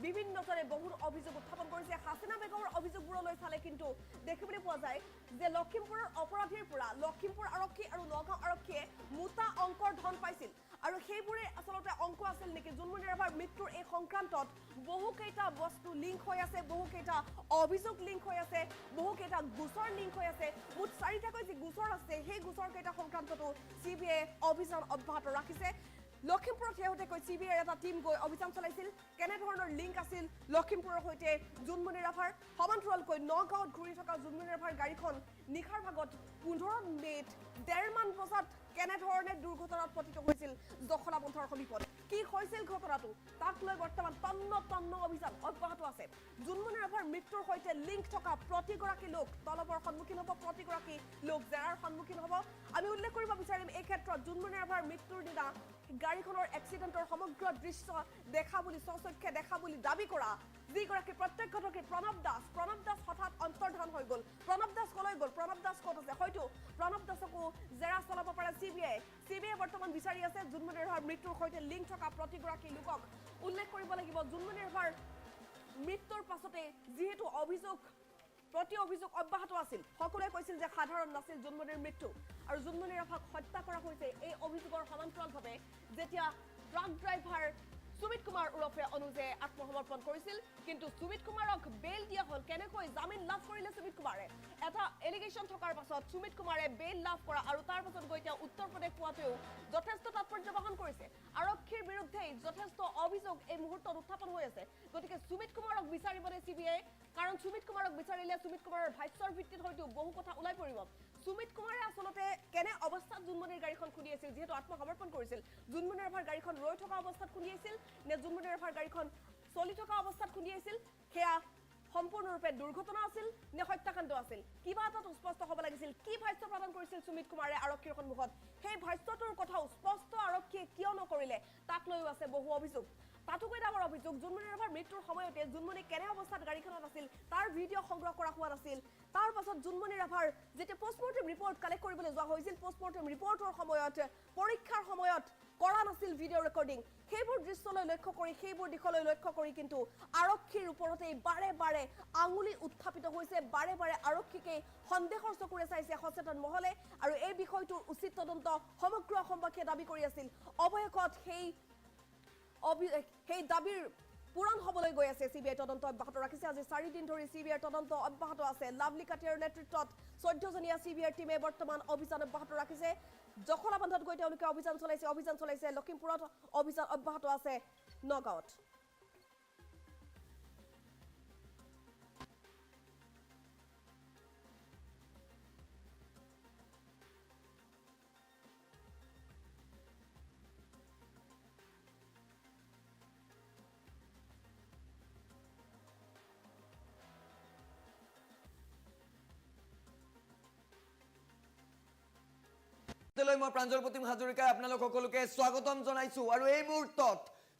বিভিন্নজনে বহু অভিযোগ উত্থাপন কৰিছে হাছিনা বেগমৰ অভিযোগবোৰলৈ চালে কিন্তু দেখিবলৈ পোৱা যায় যে লখিমপুৰৰ অপৰাধীৰ পৰা লখিমপুৰ আৰক্ষী আৰু নগাঁও আৰক্ষীয়ে মোটা অংকৰ ধন পাইছিল আৰু সেইবোৰে আচলতে অংক আছিল নেকি জুনমণি ৰাভাৰ মৃত্যুৰ এই সংক্ৰান্তত বহুকেইটা বস্তু লিংক হৈ আছে বহুকেইটা অভিযোগ লিংক হৈ আছে বহুকেইটা গোচৰ লিংক হৈ আছে মুঠ 4টাকৈ যি গোচৰ আছে সেই গোচৰকেইটা সংক্ৰান্ততো সিবিআই অভিযান অব্যাহত ৰাখিছে লখিমপুৰত শেহতীয়াকৈ সিবিআইৰ এটা টিম গৈ অভিযান চলাইছিল কেনেধৰণৰ লিংক আছিল লখিমপুৰৰ সৈতে জুনমণি ৰাভাৰ সমান্তৰালকৈ নগাঁৱত ঘূৰি থকা জুনমণি ৰাভাৰ গাড়ীখন নিশাৰ ভাগত 15 মে'ত 1:30 বজাত কেনেধৰণে দুৰ্ঘটনাত পতিত হৈছিল জখলাবন্ধৰ সমীপত কি হৈছিল ঘটনাটো তাক লৈ বৰ্তমান তন্ন অভিযান অব্যাহত আছে জুনমণি ৰাভাৰ মৃত্যুৰ সৈতে লিংক থকা প্ৰতিগৰাকী লোক তলবৰ সন্মুখীন হ'ব প্ৰতিগৰাকী লোক জেৰাৰ সন্মুখীন হ'ব আমি উল্লেখ কৰিব বিচাৰিম এই ক্ষেত্ৰত জুনমণি ৰাভাৰ মৃত্যুৰ দিনা গাড়ীখনৰ এক্সিডেণ্টৰ সমগ্ৰ দৃশ্য দেখা বুলি স্বচক্ষে দেখা বুলি দাবী কৰা যিগৰাকী প্ৰত্যক্ষদৰ্শী প্ৰণৱ দাস হঠাৎ অন্তৰ্ধান হৈ গ'ল প্ৰণৱ দাস কলৈ গ'ল প্ৰণৱ দাস ক'ত আছে হয়তো প্ৰণৱ দাসকো জেৰা চলাব পাৰে সিবিআই বৰ্তমান বিচাৰি আছে জুনমণি ৰাভাৰ মৃত্যুৰ সৈতে লিংক থকা প্ৰতিগৰাকী লোকক উল্লেখ কৰিব লাগিব জুনমণি ৰাভাৰ মৃত্যুৰ পাছতে যেহেতু প্ৰতি অভিযোগ অব্যাহত আছিল সকলোৱে কৈছিল যে সাধাৰণ নাছিল জুনমণিৰ মৃত্যু আৰু জুনমণি ৰাভাক হত্যা কৰা হৈছে এই অভিযোগৰ সমান্তৰালভাৱে যেতিয়া ট্ৰাক ড্ৰাইভাৰ সুমিত কুমাৰ উৰফে অনুজে আত্মসমৰ্পণ কৰিছিল কিন্তু সুমিত কুমাৰক বেল দিয়া হল কেনেকৈ জামিন লাভ কৰিলে সুমিত কুমাৰে এটা এলিগেশন থকাৰ পাছত সুমিত কুমাৰে বেল লাভ কৰা আৰু তাৰ পাছত গৈ তেওঁ উত্তৰ প্ৰদেশ পোৱাতেও যথেষ্ট তাৎপৰ্য বহন কৰিছে আৰক্ষীৰ বিৰুদ্ধে যথেষ্ট অভিযোগ এই মুহূৰ্তত উত্থাপন হৈ আছে গতিকে সুমিত কুমাৰক বিচাৰিবনে সিবিআই কাৰণ সুমিত কুমাৰক বিচাৰিলে সুমিত কুমাৰৰ ভাষ্যৰ ভিত্তিত হয়তো বহু কথা ওলাই পৰিব সুমিত কুমাৰে আসলতে কেনে অৱস্থাত জুনমণিৰ গাড়ীখন খুলি আছিল যেহেতু আত্মসমৰ্পণ কৰিছিল জুনমণি ৰাভাৰ গাড়ীখন ৰৈ থকা অৱস্থাত খুলি আছিল নে জুনমণি ৰাভাৰ গাড়ীখন চলি থকা অৱস্থাত খুলি আছিল সেয়া সম্পূৰ্ণৰূপে দুৰ্ঘটনা আছিল নে হত্যাকাণ্ড আছিল কিবা এটা স্পষ্ট হ'ব লাগিছিল কি ভাষ্য প্ৰদান কৰিছিল সুমিত কুমাৰে আৰক্ষীৰ সন্মুখত সেই ভাষ্যটোৰ কথাও স্পষ্ট আৰক্ষীয়ে কিয় নকৰিলে তাক লৈও আছে বহু অভিযোগ তাতোকৈ ডাঙৰ অভিযোগ জুনমণি ৰাভাৰ মৃত্যুৰ সময়তে জুনমণি কেনে অৱস্থাত গাড়ীখনত আছিল তাৰ ভিডিঅ' সংগ্ৰহ কৰা হোৱা নাছিল তাৰ পাছত জুনমণি ৰাভাৰ যেতিয়া পোষ্টমৰ্টেম ৰিপৰ্ট কালেক্ট কৰিবলৈ যোৱা হৈছিল পোষ্টমৰ্টেম ৰিপৰ্টৰ সময়ত পৰীক্ষাৰ সময়ত কৰা নাছিল ভিডিঅ' ৰেকৰ্ডিং সেইবোৰ দৃশ্যলৈ লক্ষ্য কৰি সেইবোৰ দিশলৈ লক্ষ্য কৰি কিন্তু আৰক্ষীৰ ওপৰতে বাৰে বাৰে আঙুলি উত্থাপিত হৈছে বাৰে বাৰে আৰক্ষীকে সন্দেহৰ চকুৰে চাইছে সচেতন মহলে আৰু এই বিষয়টোৰ উচিত তদন্ত সমগ্ৰ অসমবাসীয়ে দাবী কৰি আছিল অৱশেষত সেই দাবীৰ পূৰণ হ'বলৈ গৈ আছে সিবিআই তদন্ত অব্যাহত ৰাখিছে আজি 4 দিন ধৰি সিবিআইৰ তদন্ত অব্যাহত আছে লাভলি কাটিয়াৰ নেতৃত্বত 14 জনীয়া সিবিআইৰ টিমে বৰ্তমান অভিযান অব্যাহত ৰাখিছে জখলাবান্ধত গৈ তেওঁলোকে অভিযান চলাইছে লখিমপুৰত অভিযান অব্যাহত আছে নগাঁৱত মই প্ৰাঞ্জল প্ৰতিম হাজৰিকাই আপোনালোক সকলোকে স্বাগতম জনাইছো আৰু এই মুহূৰ্তত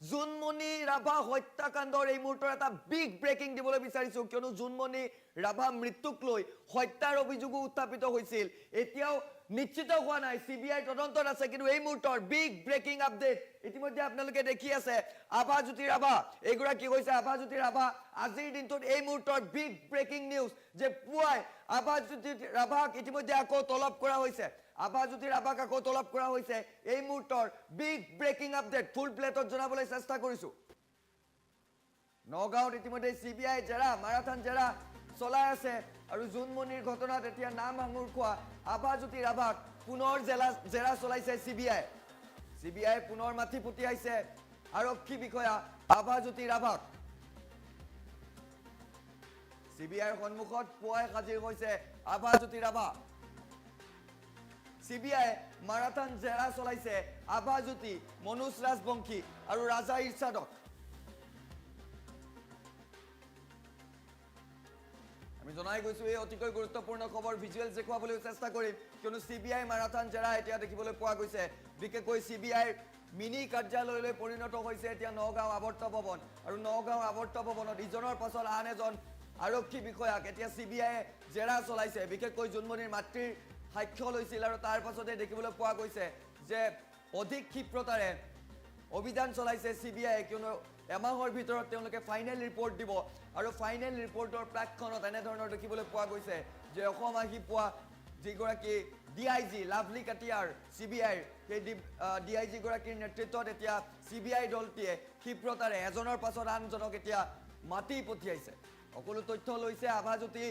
জুনমণি ৰাভা হত্যাকাণ্ডৰ এই মুহূৰ্তৰ এটা বিগ ব্ৰেকিং দিবলৈ বিচাৰিছো কিয়নো জুনমণি ৰাভা মৃত্যুক লৈ হত্যাৰ অভিযোগো উত্থাপিত হৈছিল এতিয়াও নিশ্চিত হোৱা নাই সিবিআই তদন্তত আছে কিন্তু এই মুহূৰ্তৰ বিগ ব্ৰেকিং আপডেট ইতিমধ্যে আপোনালোকে দেখি আছে আভাজ্যোতি ৰাভা এগৰাকী হৈছে আভাজ্যোতি ৰাভা আজিৰ দিনটোত এই মুহূৰ্তৰ বিগ ব্ৰেকিং নিউজ যে পুৱাই আভাজ্যোতি ৰাভাক ইতিমধ্যে আকৌ তলব কৰা হৈছে আভাজ্যোতি ৰাভাক আকৌ তলব কৰা হৈছে এই মুহূৰ্তৰ বিগ ব্ৰেকিং আপডেট ফুল প্লেটত জনাবলৈ চেষ্টা কৰিছো নগাঁৱত ইতিমধ্যে সিবিআই মাৰাথান জেৰা চলাই আছে আৰু জুনমণিৰ ঘটনাত এতিয়া নাম আঙুৰ খোৱা আভাজ্যোতি ৰাভাক পুনৰ জেৰা চলাইছে সিবিআই পুনৰ মাথি পঠিয়াইছে আৰক্ষী বিষয়া আভাজ্যোতি ৰাভাক সিবিআইৰ সন্মুখত পুৱাই হাজিৰ হৈছে আভাজ্যোতি ৰাভা সিবিআই মাৰাথান জেৰা চলাইছে আভাজ্যোতি মনোজ ৰাজবংশী আৰু ৰাজা ইৰছাদক আমি জনাই গৈছো এই অতিকৈ গুৰুত্বপূৰ্ণ খবৰ ভিজুৱেলছ দেখুৱাবলৈ চেষ্টা কৰিম কিয়নো সিবিআই মাৰাথান জেৰা এতিয়া দেখিবলৈ পোৱা গৈছে বিশেষকৈ সিবিআইৰ মিনি কাৰ্যালয়লৈ পৰিণত হৈছে এতিয়া নগাঁও আৱৰ্ত ভৱন আৰু নগাঁও আৱৰ্ত ভৱনত ইজনৰ পাছত আন এজন আৰক্ষী বিষয়াক এতিয়া সিবিআইয়ে জেৰা চলাইছে বিশেষকৈ জুনমণিৰ মাতৃৰ সাক্ষ্য লৈছিল আৰু তাৰ পাছতে দেখিবলৈ পোৱা গৈছে যে অধিক ক্ষিপ্ৰতাৰে অভিযান চলাইছে সিবিআই কিয়নো এমাহৰ ভিতৰত তেওঁলোকে ফাইনেল ৰিপৰ্ট দিব আৰু ফাইনেল ৰিপৰ্টৰ প্ৰাক্ষণত এনেধৰণৰ দেখিবলৈ পোৱা গৈছে যে অসম আহি পোৱা যিগৰাকী ডিআইজি লাভলি কাটিয়াৰ সিবিআইৰ সেই ডিআইজি গৰাকীৰ নেতৃত্বত এতিয়া সিবিআই দলটিয়ে ক্ষিপ্ৰতাৰে এজনৰ পাছত আনজনক এতিয়া মাতি পঠিয়াইছে সকলো তথ্য লৈছে আভাজ্যোতি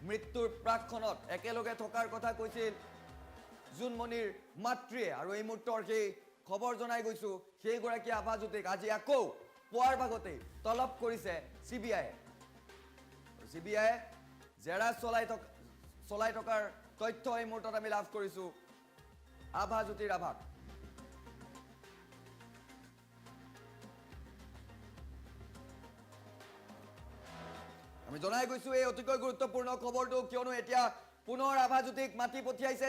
মৃত্যুৰ প্ৰাক্ষণত একেলগে থকাৰ কথা কৈছিল জুনমণিৰ মাতৃয়ে আৰু এই মুহূৰ্তৰ সেই খবৰ জনাই গৈছো সেইগৰাকী আভাজ্যোতিক আজি আকৌ পুৱাৰ ভাগতে তলব কৰিছে সিবিআই জেৰা চলাই থকাৰ তথ্য এই মুহূৰ্তত আমি লাভ কৰিছো আভাজ্যোতি ৰাভাক আমি জনাই গৈছো এই অতিকৈ গুৰুত্বপূৰ্ণ খবৰটো কিয়নো এতিয়া পুনৰ আভাজ্যোতিক মাতি পঠিয়াইছে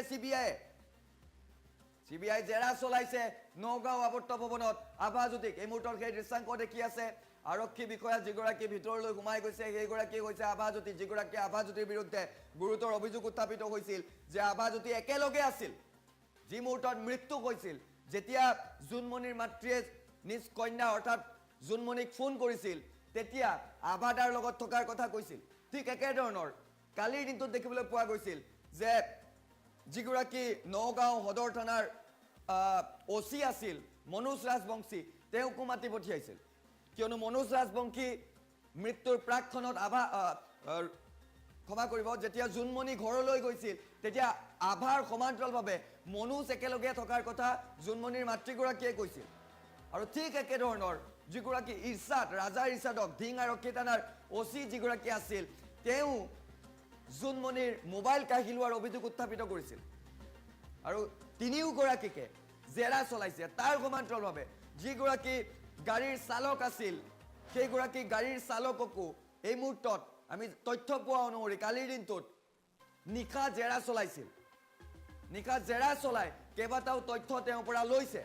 সিবিআই জেৰা চলাইছে নগাঁও আৱৰ্ত ভৱনত আভাজ্যোতিক এই মুহূৰ্তৰ সেই দৃশ্যাংক দেখি আছে আৰক্ষী বিষয়া যিগৰাকী ভিতৰলৈ সোমাই গৈছে সেইগৰাকী হৈছে আভাজ্যোতি যিগৰাকী আভাজ্যোতিৰ বিৰুদ্ধে গুৰুতৰ অভিযোগ উত্থাপিত হৈছিল যে আভাজ্যোতি একেলগে আছিল যি মুহূৰ্তত মৃত্যু হৈছিল যেতিয়া জোনমণিৰ মাতৃয়ে নিজ কন্যা অৰ্থাৎ জোনমণিক ফোন কৰিছিল তেতিয়া আভাদাৰ লগত থকাৰ কথা কৈছিল ঠিক একেধৰণৰ কালিৰ দিনটোত দেখিবলৈ পোৱা গৈছিল যে যিগৰাকী নগাঁও সদৰ থানাৰ ওসি আছিল মনোজ ৰাজবংশী তেওঁকো মাতি পঠিয়াইছিল কিয়নো মনোজ ৰাজবংশী মৃত্যুৰ প্ৰাকখনত ক্ষমা কৰিব যেতিয়া জোনমণি ঘৰলৈ গৈছিল তেতিয়া আভাৰ সমান্তৰালভাৱে মনোজ একেলগে থকাৰ কথা জোনমণিৰ মাতৃগৰাকীয়ে কৈছিল আৰু ঠিক একেধৰণৰ যিগৰাকী ইৰছাদ ৰাজাৰ ইৰছাদক ধিং আৰক্ষী থানাৰ ওসি যিগৰাকী আছিল তেওঁ জোনমণিৰ মোবাইল কাঢ়ি লোৱাৰ অভিযোগ উত্থাপিত কৰিছিল আৰু তিনিওগৰাকীকে জেৰা চলাইছে তাৰ সমান্তৰালভাৱে যিগৰাকী গাড়ীৰ চালক আছিল সেইগৰাকী গাড়ীৰ চালককো এই মুহূৰ্তত আমি তথ্য পোৱা অনুসৰি কালিৰ দিনটোত নিশা জেৰা চলাইছিল নিশা জেৰা চলাই কেইবাটাও তথ্য তেওঁৰ পৰা লৈছে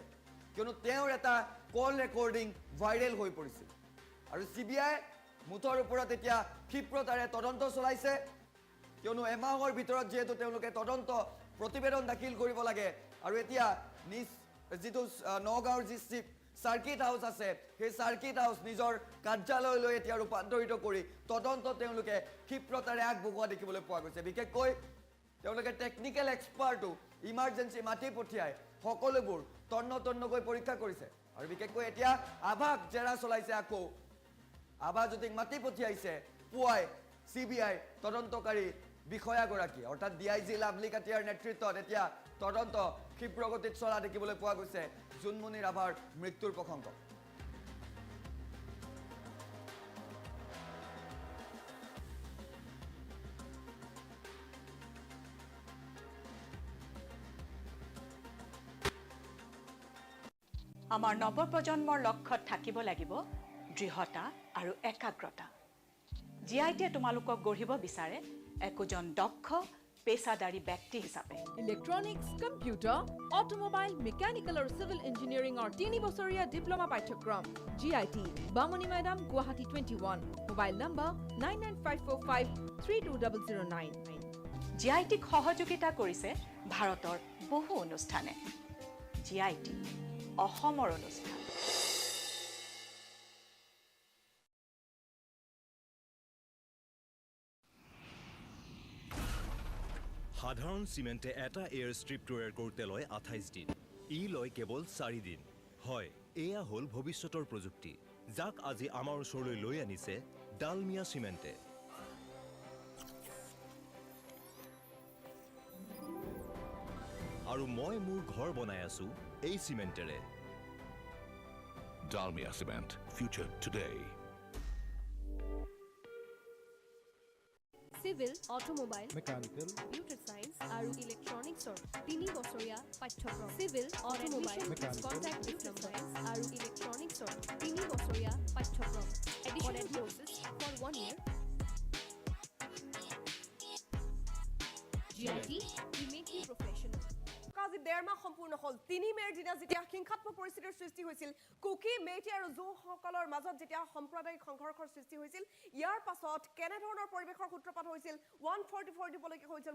কিয়নো তেওঁৰ এটা কল ৰেকৰ্ডিং ভাইৰেল হৈ পৰিছিল আৰু CBI মুঠৰ ওপৰত এতিয়া ক্ষিপ্ৰতাৰে তদন্ত চলাইছে কিয়নো এমাহৰ ভিতৰত যেহেতু তেওঁলোকে তদন্ত প্ৰতিবেদন দাখিল কৰিব লাগে আৰু এতিয়া নিজ যিটো নগাঁৱৰ যি সাৰ্কিট হাউস আছে সেই সাৰ্কিট হাউস নিজৰ কাৰ্যালয়লৈ এতিয়া ৰূপান্তৰিত কৰি তদন্ত তেওঁলোকে ক্ষিপ্ৰতাৰে আগবঢ়োৱা দেখিবলৈ পোৱা গৈছে বিশেষকৈ তেওঁলোকে টেকনিক্যাল এক্সপাৰ্টো ইমাৰ্জেন্সি মাতি পঠিয়াই সকলোবোৰ তন্নকৈ পৰীক্ষা কৰিছে আৰু বিশেষকৈ এতিয়া আভাক জেৰা চলাইছে আকৌ আভাজ্যোতিক মাতি পঠিয়াইছে পুৱাই CBI তদন্তকাৰী বিষয়াগৰাকী অৰ্থাৎ DIG লাভলী কাটিয়াৰ নেতৃত্বত এতিয়া তদন্ত ক্ষিপ্ৰগতিত চলা দেখিবলৈ পোৱা গৈছে জোনমণি ৰাভাৰ মৃত্যুৰ প্ৰসংগ আমাৰ নৱপ্ৰজন্মৰ লক্ষ্যত থাকিব লাগিব দৃঢ়তা আৰু একাগ্ৰতা GITয়ে তোমালোকক গঢ়িব বিচাৰে একোজন দক্ষ পেছাদাৰী ব্যক্তি হিচাপে ইলেক্ট্ৰনিক্স কম্পিউটাৰ অটোমোবাইল মেকানিকেল আৰু সিভিল ইঞ্জিনিয়াৰিঙৰ 3 বছৰীয়া ডিপ্লোমা পাঠ্যক্ৰম GIT বামনি মৈদাম গুৱাহাটী 21 মোবাইল নম্বৰ 9954532009 GITক সহযোগিতা কৰিছে ভাৰতৰ বহু অনুষ্ঠানে GIT অসমৰ অনুষ্ঠান সাধাৰণ চিমেণ্টে এটা এয়াৰ ষ্ট্ৰিপ তৈয়াৰ কৰোঁতে লয় 28 দিন লয় কেৱল 4 দিন হয় এয়া হ'ল ভৱিষ্যতৰ প্ৰযুক্তি যাক আজি আমাৰ ওচৰলৈ লৈ আনিছে ডালমিয়া চিমেণ্টে আৰু মই মোৰ ঘৰ বনাই আছো এই চিমেণ্টেৰে Dalmia Cement, future today. Civil automobile mechanical computer science আৰু ইলেক্ট্ৰনিক্সৰ 3 বছৰীয়া পাঠ্যক্ৰম চিভিল অটোমোবাইল কন্ট্ৰাক্ট ডিপ্লোমা আৰু ইলেক্ট্ৰনিক্সৰ 3 বছৰীয়া পাঠ্যক্ৰম additional courses for 1 year GIT we make you professional আজি 1.5 মাহ সম্পূৰ্ণ হ'ল 3 মেৰ দিনা যেতিয়া হিংসাত্মক পৰিস্থিতিৰ সৃষ্টি হৈছিল কুকি মেইটি আৰু জোসকলৰ মাজত যেতিয়া সাম্প্ৰদায়িক সংঘৰ্ষৰ সৃষ্টি হৈছিল ইয়াৰ পাছত কেনে ধৰণৰ পৰিবেশৰ সূত্ৰপাত হৈছিল 144 দিবলৈকে হৈছিল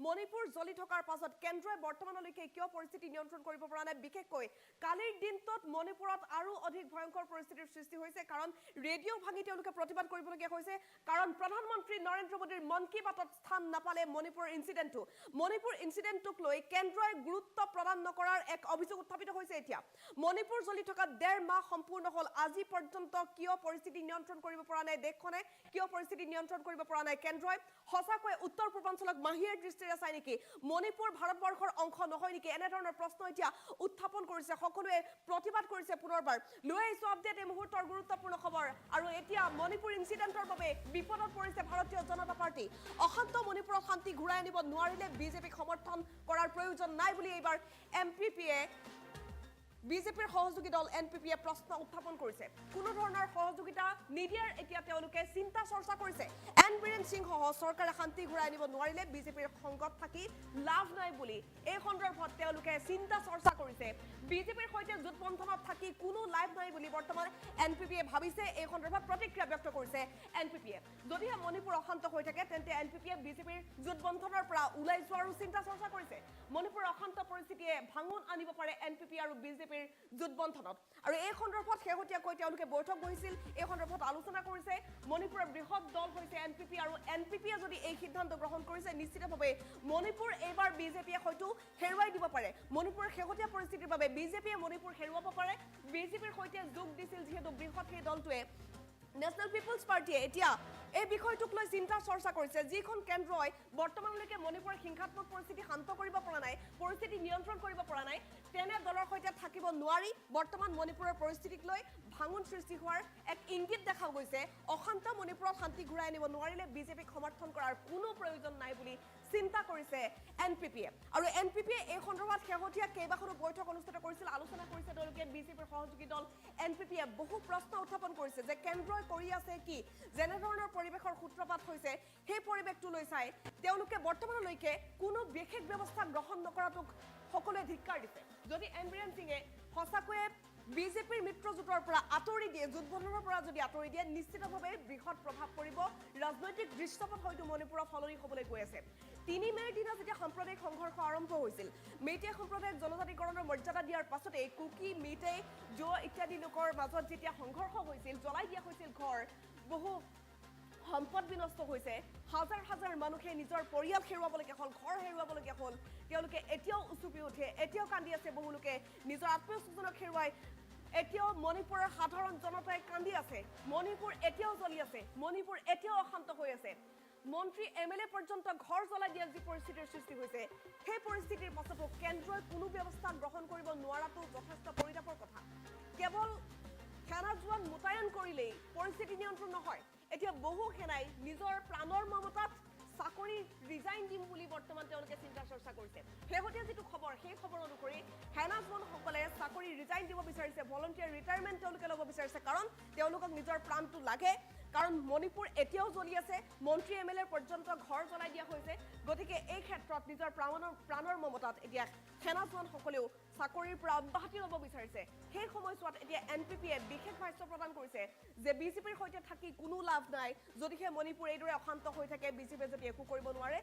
মণিপুৰ জ্বলি থকাৰ পাছত কেন্দ্ৰই বৰ্তমানলৈকে কিয় পৰিস্থিতি নিয়ন্ত্ৰণ কৰিব পৰা নাই বিশেষকৈ কালিৰ দিনটোত মণিপুৰত আৰু অধিক ভয়ংকৰ পৰিস্থিতিৰ সৃষ্টি হৈছে কাৰণ ৰেডিঅ' ভাঙি তেওঁলোকে প্ৰতিবাদ কৰিবলগীয়া হৈছে কাৰণ প্ৰধানমন্ত্ৰী নৰেন্দ্ৰ মোদীৰ মন কি বাতত স্থান নাপালে মণিপুৰ ইনসিডেন্টটোক লৈ কেন্দ্ৰই গুৰুত্ব প্ৰদান নকৰাৰ এক অভিযোগ উত্থাপিত হৈছে এতিয়া মণিপুৰ জ্বলি থকা 1.5 মাহ সম্পূৰ্ণ হ'ল আজি পৰ্যন্ত কিয় পৰিস্থিতি নিয়ন্ত্ৰণ কৰিব পৰা নাই দেশখনে কিয় পৰিস্থিতি নিয়ন্ত্ৰণ কৰিব পৰা নাই কেন্দ্ৰই হসাকৈ উত্তৰ পূৰ্বাঞ্চলক মাহিৰ দৃষ্টিৰে চাই নেকি মণিপুৰ ভাৰতবৰ্ষৰ অংশ নহয় নেকি এনে ধৰণৰ প্ৰশ্ন এতিয়া উত্থাপন কৰিছে সকলোৱে প্ৰতিবাদ কৰিছে পুনৰবাৰ লৈ আহিছো আপডেট এই মুহূৰ্তৰ গুৰুত্বপূৰ্ণ খবৰ আৰু এতিয়া মণিপুৰ ইনসিডেন্টৰ বাবে বিপদত পৰিছে ভাৰতীয় জনতা পাৰ্টি অশান্ত মণিপুৰৰ শান্তি ঘূৰাই আনিব নোৱাৰিলে বিজেপিক সমৰ্থন কৰাৰ প্ৰয়োজন নাই বুলি এইবাৰ MPPয়ে বিজেপিৰ সহযোগী দল এনপিপিয়ে প্ৰশ্ন উত্থাপন কৰিছে কোনো ধৰণৰ সহযোগিতা নিদিয়াৰ এতিয়া তেওঁলোকে চিন্তা চৰ্চা কৰিছে এন বীৰেন সিং সহ চৰকাৰে শান্তি ঘূৰাই আনিব নোৱাৰিলে বিজেপিৰ সংগত থাকি লাভ নাই বুলি এই সন্দৰ্ভত তেওঁলোকে চিন্তা চৰ্চা কৰিছে বিজেপিৰ সৈতে জোটবন্ধনত থাকি কোনো লাভ নাই বুলি বৰ্তমান এনপিপিয়ে ভাবিছে এই সন্দৰ্ভত প্ৰতিক্ৰিয়া ব্যক্ত কৰিছে এনপিপিয়ে যদিহে মণিপুৰ অশান্ত হৈ থাকে তেন্তে এনপিপিয়ে বিজেপিৰ জোটবন্ধনৰ পৰা ওলাই যোৱাৰো চিন্তা চৰ্চা কৰিছে মণিপুৰ অশান্ত পৰিস্থিতিয়ে ভাঙন আনিব পাৰে এনপিপি আৰু বিজেপিৰ জোটবন্ধনত আৰু এই সন্দৰ্ভত শেহতীয়াকৈ তেওঁলোকে বৈঠক বহিছিল এই সন্দৰ্ভত আলোচনা কৰিছে মণিপুৰৰ বৃহৎ দল হৈছে এনপিপি আৰু এনপিপিয়ে যদি এই সিদ্ধান্ত গ্ৰহণ কৰিছে নিশ্চিতভাৱে মণিপুৰ এইবাৰ বিজেপিয়ে হয়তো হেৰুৱাই দিব পাৰে মণিপুৰৰ শেহতীয়া পৰিস্থিতিৰ বাবে বিজেপিয়ে মণিপুৰ হেৰুৱাব পাৰে বিজেপিৰ সৈতে যোগ দিছিল যিহেতু বৃহৎ সেই দলটোৱে নেশ্যনেল পিপলছ পাৰ্টিয়ে এতিয়া এই বিষয়টোক লৈ চিন্তা চৰ্চা কৰিছে যিখন কেন্দ্ৰই বৰ্তমানলৈকে মণিপুৰৰ হিংসাত্মক পৰিস্থিতি শান্ত কৰিব পৰা নাই পৰিস্থিতি নিয়ন্ত্ৰণ কৰিব পৰা নাই তেনে দলৰ সৈতে থাকিব নোৱাৰি বৰ্তমান মণিপুৰৰ পৰিস্থিতিক লৈ ভাঙন সৃষ্টি হোৱাৰ এক ইংগিত দেখা গৈছে অশান্ত মণিপুৰত শান্তি ঘূৰাই আনিব নোৱাৰিলে বিজেপিক সমৰ্থন কৰাৰ কোনো প্ৰয়োজন নাই বুলি চিন্তা কৰিছে এনপিপিয়ে আৰু এনপিপিয়ে এই সন্দৰ্ভত শেহতীয়া কেইবাখনো বৈঠক অনুষ্ঠিত কৰিছিল আলোচনা কৰিছে তেওঁলোকে বিজেপিৰ সহযোগী দল এনপিপিয়ে বহু প্ৰশ্ন উত্থাপন কৰিছে যে কেন্দ্ৰই কৰি আছে কি যেনেধৰণৰ পৰিৱেশৰ সূত্ৰপাত হৈছে সেই পৰিৱেশটো লৈ চাই তেওঁলোকে বৰ্তমানলৈকে কোনো বিশেষ ব্যৱস্থা গ্ৰহণ নকৰাটোক সকলোৱে ধিক্কাৰ দিছে যদি এন বীৰেন সিঙে সঁচাকৈয়ে বিজেপিৰ মিত্ৰজোঁটৰ পৰা আঁতৰি দিয়ে জোটবন্ধনৰ পৰা যদি আঁতৰি দিয়ে নিশ্চিতভাৱে বৃহৎ প্ৰভাৱ পৰিব ৰাজনৈতিক দৃশ্যপট হয়তো মণিপুৰত সলনি হ'বলৈ গৈ আছে ৩ মে'ৰ দিনা যেতিয়া সাম্প্ৰদায়িক সংঘৰ্ষ আৰম্ভ হৈছিল মেইটেই সম্প্ৰদায়ক জনজাতিকৰণৰ মৰ্যাদা দিয়াৰ পাছতে কুকি মেইটেই জো ইত্যাদি লোকৰ মাজত যেতিয়া সংঘৰ্ষ হৈছিল জ্বলাই দিয়া হৈছিল ঘৰ বহু সম্পদ বিনষ্ট হৈছে হাজাৰ হাজাৰ মানুহে নিজৰ পৰিয়াল হেৰুৱাবলগীয়া হ'ল ঘৰ হেৰুৱাবলগীয়া হ'ল তেওঁলোকে এতিয়াও উচুপি উঠে এতিয়াও কান্দি আছে বহু লোকে নিজৰ আত্মীয় স্বজনক হেৰুৱাই এতিয়াও মণিপুৰৰ সাধাৰণ জনতাই কান্দি আছে মণিপুৰ এতিয়াও জ্বলি আছে মণিপুৰ এতিয়াও অশান্ত হৈ আছে মন্ত্ৰী এমএলএ পৰ্যন্ত ঘৰ জ্বলাই দিয়া যি পৰিস্থিতিৰ সৃষ্টি হৈছে সেই পৰিস্থিতিৰ পাছতো কেন্দ্ৰই কোনো ব্যৱস্থা গ্ৰহণ কৰিব নোৱাৰাটো যথেষ্ট পৰিতাপৰ কথা কেৱল সেনা জোৱান মোতায়েন কৰিলেই পৰিস্থিতি নিয়ন্ত্ৰণ নহয় এতিয়া বহু সেনাই নিজৰ প্ৰাণৰ মমতাত চাকৰি ৰিজাইন দিম বুলি বৰ্তমান তেওঁলোকে চিন্তা চৰ্চা কৰিছে শেহতীয়া যিটো খবৰ সেই খবৰ অনুসৰি সেনা জোৱানসকলে চাকৰি ৰিজাইন দিব বিচাৰিছে ভলণ্টিয়াৰ ৰিটায়াৰমেণ্ট তেওঁলোকে ল'ব বিচাৰিছে কাৰণ তেওঁলোকক নিজৰ প্ৰাণটো লাগে কাৰণ মণিপুৰ এতিয়াও জ্বলি আছে মন্ত্ৰী এমএলএ পৰ্যন্ত ঘৰ জ্বলাই দিয়া হৈছে গতিকে এই ক্ষেত্ৰত নিজৰ প্ৰাণৰ মমতাত এতিয়া সেনা জোৱানসকলেও চাকৰিৰ পৰা অব্যাহতি ল'ব বিচাৰিছে সেই সময়ছোৱাত এতিয়া এনপিপিয়ে বিশেষ ভাষ্য প্ৰদান কৰিছে যে বিজেপিৰ সৈতে থাকি কোনো লাভ নাই যদিহে মণিপুৰ এইদৰে অশান্ত হৈ থাকে বিজেপিয়ে যদি একো কৰিব নোৱাৰে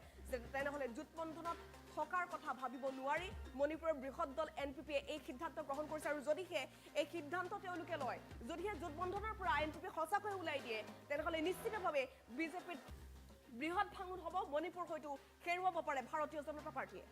তেনেহ'লে জোটবন্ধনত থকাৰ কথা ভাবিব নোৱাৰি মণিপুৰৰ বৃহৎ দল এনপিপিয়ে এই সিদ্ধান্ত গ্ৰহণ কৰিছে আৰু যদিহে এই সিদ্ধান্ত তেওঁলোকে লয় যদিহে জোটবন্ধনৰ পৰা এনপিপি সঁচাকৈ ওলাই দিয়ে তেনেহ'লে নিশ্চিতভাৱে বিজেপিত বৃহৎ ভাঙন হ'ব মণিপুৰ হয়তো হেৰুৱাব পাৰে ভাৰতীয় জনতা পাৰ্টীয়ে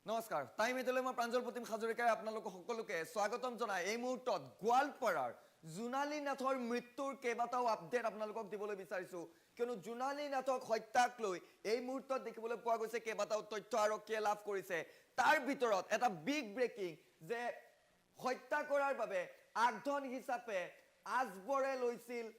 নমস্কাৰ টাইম এইটলৈ মই প্ৰাঞ্জল প্ৰতিম হাজৰিকাই আপোনালোক সকলোকে স্বাগতম জনাই এই মুহূৰ্তত গোৱালপাৰাৰ জোনালী নাথৰ মৃত্যুৰ কেইবাটাও আপডেট আপোনালোকক দিবলৈ বিচাৰিছো কিয়নো জোনালী নাথক হত্যাক লৈ এই মুহূৰ্তত দেখিবলৈ পোৱা গৈছে কেইবাটাও তথ্য আৰক্ষীয়ে লাভ কৰিছে তাৰ ভিতৰত এটা বিগ ব্ৰেকিং যে হত্যা কৰাৰ বাবে আগধন হিচাপে আজবৰে লৈছিল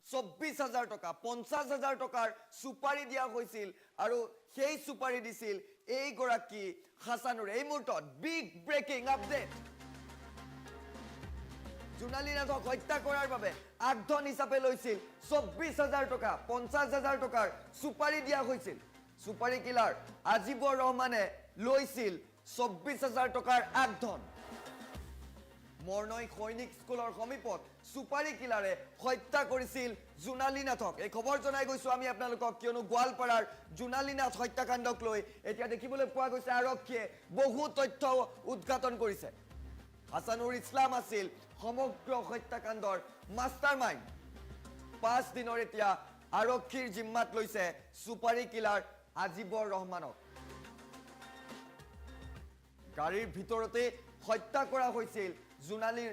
২৪,০০০ টকা ৫০,০০০ টকাৰ সুপাৰি দিয়া হৈছিল আৰু সেই সুপাৰি দিছিল এইগৰাকী হাছানুৰে এই মুহূৰ্তত বিগ ব্ৰেকিং আপডেট জোনালী নাথক হত্যা কৰাৰ বাবে আগধন হিচাপে লৈছিল ২৪,০০০ টকা ৫০,০০০ টকাৰ সুপাৰি দিয়া হৈছিল সুপাৰী কিলাৰ আজিবৰ ৰহমানে লৈছিল 24,000 টকাৰ আগধন মৰ্ণই সৈনিক স্কুলৰ সমীপত সুপাৰী কিলাৰে হত্যা কৰিছিল জোনালী নাথক এই খবৰ জনাই গৈছো আমি আপোনালোকক কিয়নো গোৱালপাৰাৰ জোনালী নাথ হত্যাকাণ্ডক লৈ এতিয়া দেখিবলৈ পোৱা গৈছে আৰক্ষীয়ে বহু তথ্য উদ্ঘাটন কৰিছে হাছানুৰ ইছলাম আছিল সমগ্ৰ হত্যাকাণ্ডৰ মাষ্টাৰমাইণ্ড 5 দিনৰ এতিয়া আৰক্ষীৰ জিম্মাত লৈছে সুপাৰী কিলাৰ আজিবৰ ৰহমানক গাড়ীৰ ভিতৰতে হত্যা কৰা হৈছিল জোনালী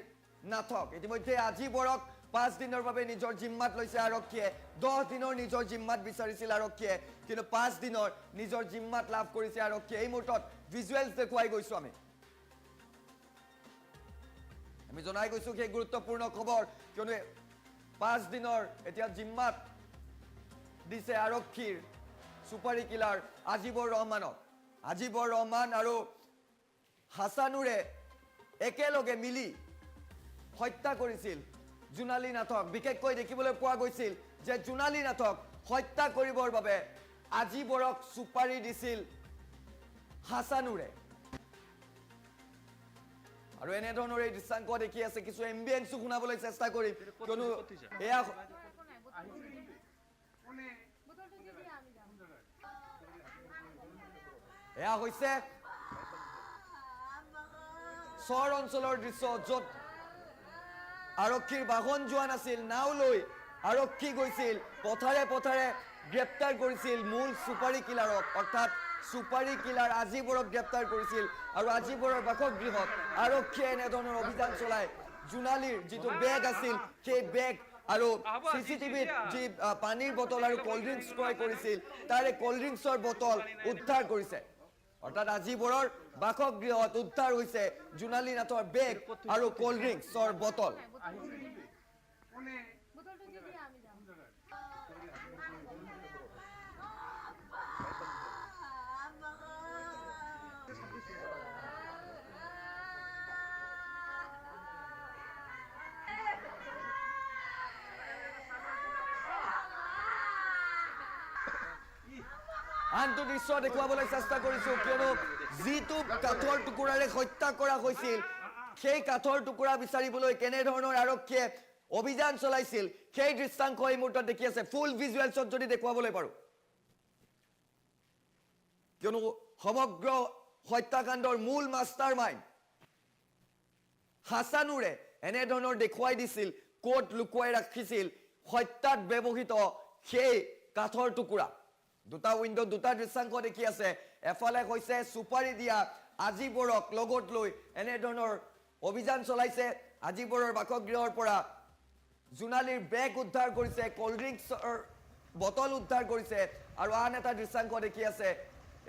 নাথক ইতিমধ্যে আজিবৰক 5 দিনৰ বাবে নিজৰ জিম্মাত লৈছে আৰক্ষীয়ে 10 দিনৰ নিজৰ জিম্মাত বিচাৰিছিল আৰক্ষীয়ে কিন্তু 5 দিনৰ নিজৰ জিম্মাত লাভ কৰিছে আৰক্ষীয়ে এই মুহূৰ্তত ভিজুৱেলছ দেখুৱাই গৈছো আমি জনাই গৈছো কি গুৰুত্বপূৰ্ণ খবৰ কিয়নো 5 দিনৰ এতিয়া জিম্মাত দিছে আৰক্ষীৰ সুপাৰী কিলাৰ আজিবৰ ৰহমান আৰু হাছানুৰে একেলগে মিলি হত্যা কৰিছিল জোনালী নাথক বিশেষকৈ দেখিবলৈ পোৱা গৈছিল যে জোনালী নাথক হত্যা কৰিবৰ বাবে আজিবৰক সুপাৰী দিছিল হাছানুৰে আৰু এনে ধৰণৰ এই দৃশ্যাংক দেখি আছে কিছু এম্বিয়েন্সো শুনাবলৈ চেষ্টা কৰিম কিয়নো এয়া হৈছে চৰ অঞ্চলৰ দৃশ্য য'ত আৰক্ষীৰ বাহন যোৱা নাছিল নাও লৈ আৰক্ষী গৈছিল পথাৰে পথাৰে গ্ৰেপ্তাৰ কৰিছিল মূল সুপাৰী কিলাৰক অৰ্থাৎ সুপাৰী কিলাৰ আজিবৰক গ্ৰেপ্তাৰ কৰিছিল আৰু আজিবৰৰ বাসগৃহত আৰক্ষীয়ে এনেধৰণৰ অভিযান চলাই জোনালীৰ যিটো বেগ আছিল সেই বেগ আৰু চিচিটিভিত যি পানীৰ বটল আৰু কোল্ড ড্ৰিংকছ ক্ৰয় কৰিছিল তাৰে কোল্ড ড্ৰিংকছৰ বটল উদ্ধাৰ কৰিছে অৰ্থাৎ আজিবৰৰ বাসগৃহত উদ্ধাৰ হৈছে জোনালী নাথৰ বেগ আৰু কোল্ড ড্ৰিংকছৰ বটল আনটো দৃশ্য দেখুৱাবলৈ চেষ্টা কৰিছো কিয়নো যিটো কাঠৰ টুকুৰাৰে হত্যা কৰা হৈছিল সেই কাঠৰ টুকুৰা বিচাৰিবলৈ কেনেধৰণৰ আৰক্ষীয়ে অভিযান চলাইছিল সেই দৃশ্যাংক এই মুহূৰ্তত দেখি আছে ফুল ভিজুৱেলছত যদি দেখুৱাবলৈ পাৰো কিয়নো সমগ্ৰ হত্যাকাণ্ডৰ মূল মাষ্টাৰমাইণ্ড হাছানুৰে এনেধৰণৰ দেখুৱাই দিছিল ক'ত লুকুৱাই ৰাখিছিল হত্যাত ব্যৱহৃত সেই কাঠৰ টুকুৰা দুটা উইন্ডো দুটা দৃশ্যাংক দেখি আছে এফালে হৈছে সুপাৰী দিয়া আজিবৰক লগত লৈ এনেধৰণৰ অভিযান চলাইছে আজিবৰৰ বাসগৃহৰ পৰা জোনালীৰ বেগ উদ্ধাৰ কৰিছে কোল্ড ড্ৰিংকছৰ বটল উদ্ধাৰ কৰিছে আৰু আন এটা দৃশ্যাংক দেখি আছে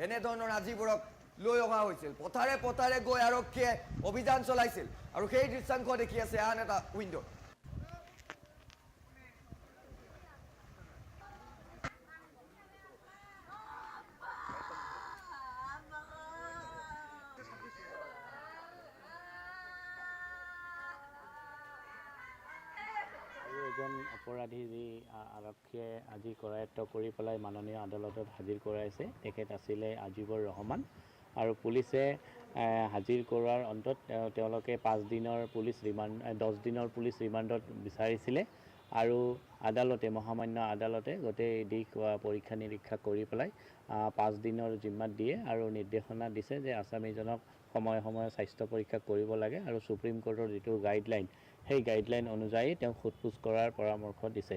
এনেধৰণৰ আজিবৰক লৈ অহা হৈছিল পথাৰে পথাৰে গৈ আৰক্ষীয়ে অভিযান চলাইছিল আৰু সেই দৃশ্যাংক দেখি আছে আন এটা উইন্ডো এজন অপৰাধী যি আৰক্ষীয়ে আজি কৰায়ত্ব কৰি পেলাই মাননীয় আদালতত হাজিৰ কৰাইছে তেখেত আছিলে আজিবৰ ৰহমান আৰু পুলিচে হাজিৰ কৰাৰ অন্তত তেওঁলোকে 5 দিনৰ পুলিচ ৰিমাণ্ড 10 দিনৰ পুলিচ ৰিমাণ্ডত বিচাৰিছিলে আৰু আদালতে মহামান্য আদালতে গোটেই দিশ পৰীক্ষা নিৰীক্ষা কৰি পেলাই 5 দিনৰ জিম্মাত দিয়ে আৰু নিৰ্দেশনা দিছে যে আসামীজনক সময়ে সময়ে স্বাস্থ্য পৰীক্ষা কৰিব লাগে আৰু সুপ্ৰিম কোৰ্টৰ যিটো গাইডলাইন সেই গাইডলাইন অনুযায়ী তেওঁ সোধপোছ কৰাৰ পৰামৰ্শ দিছে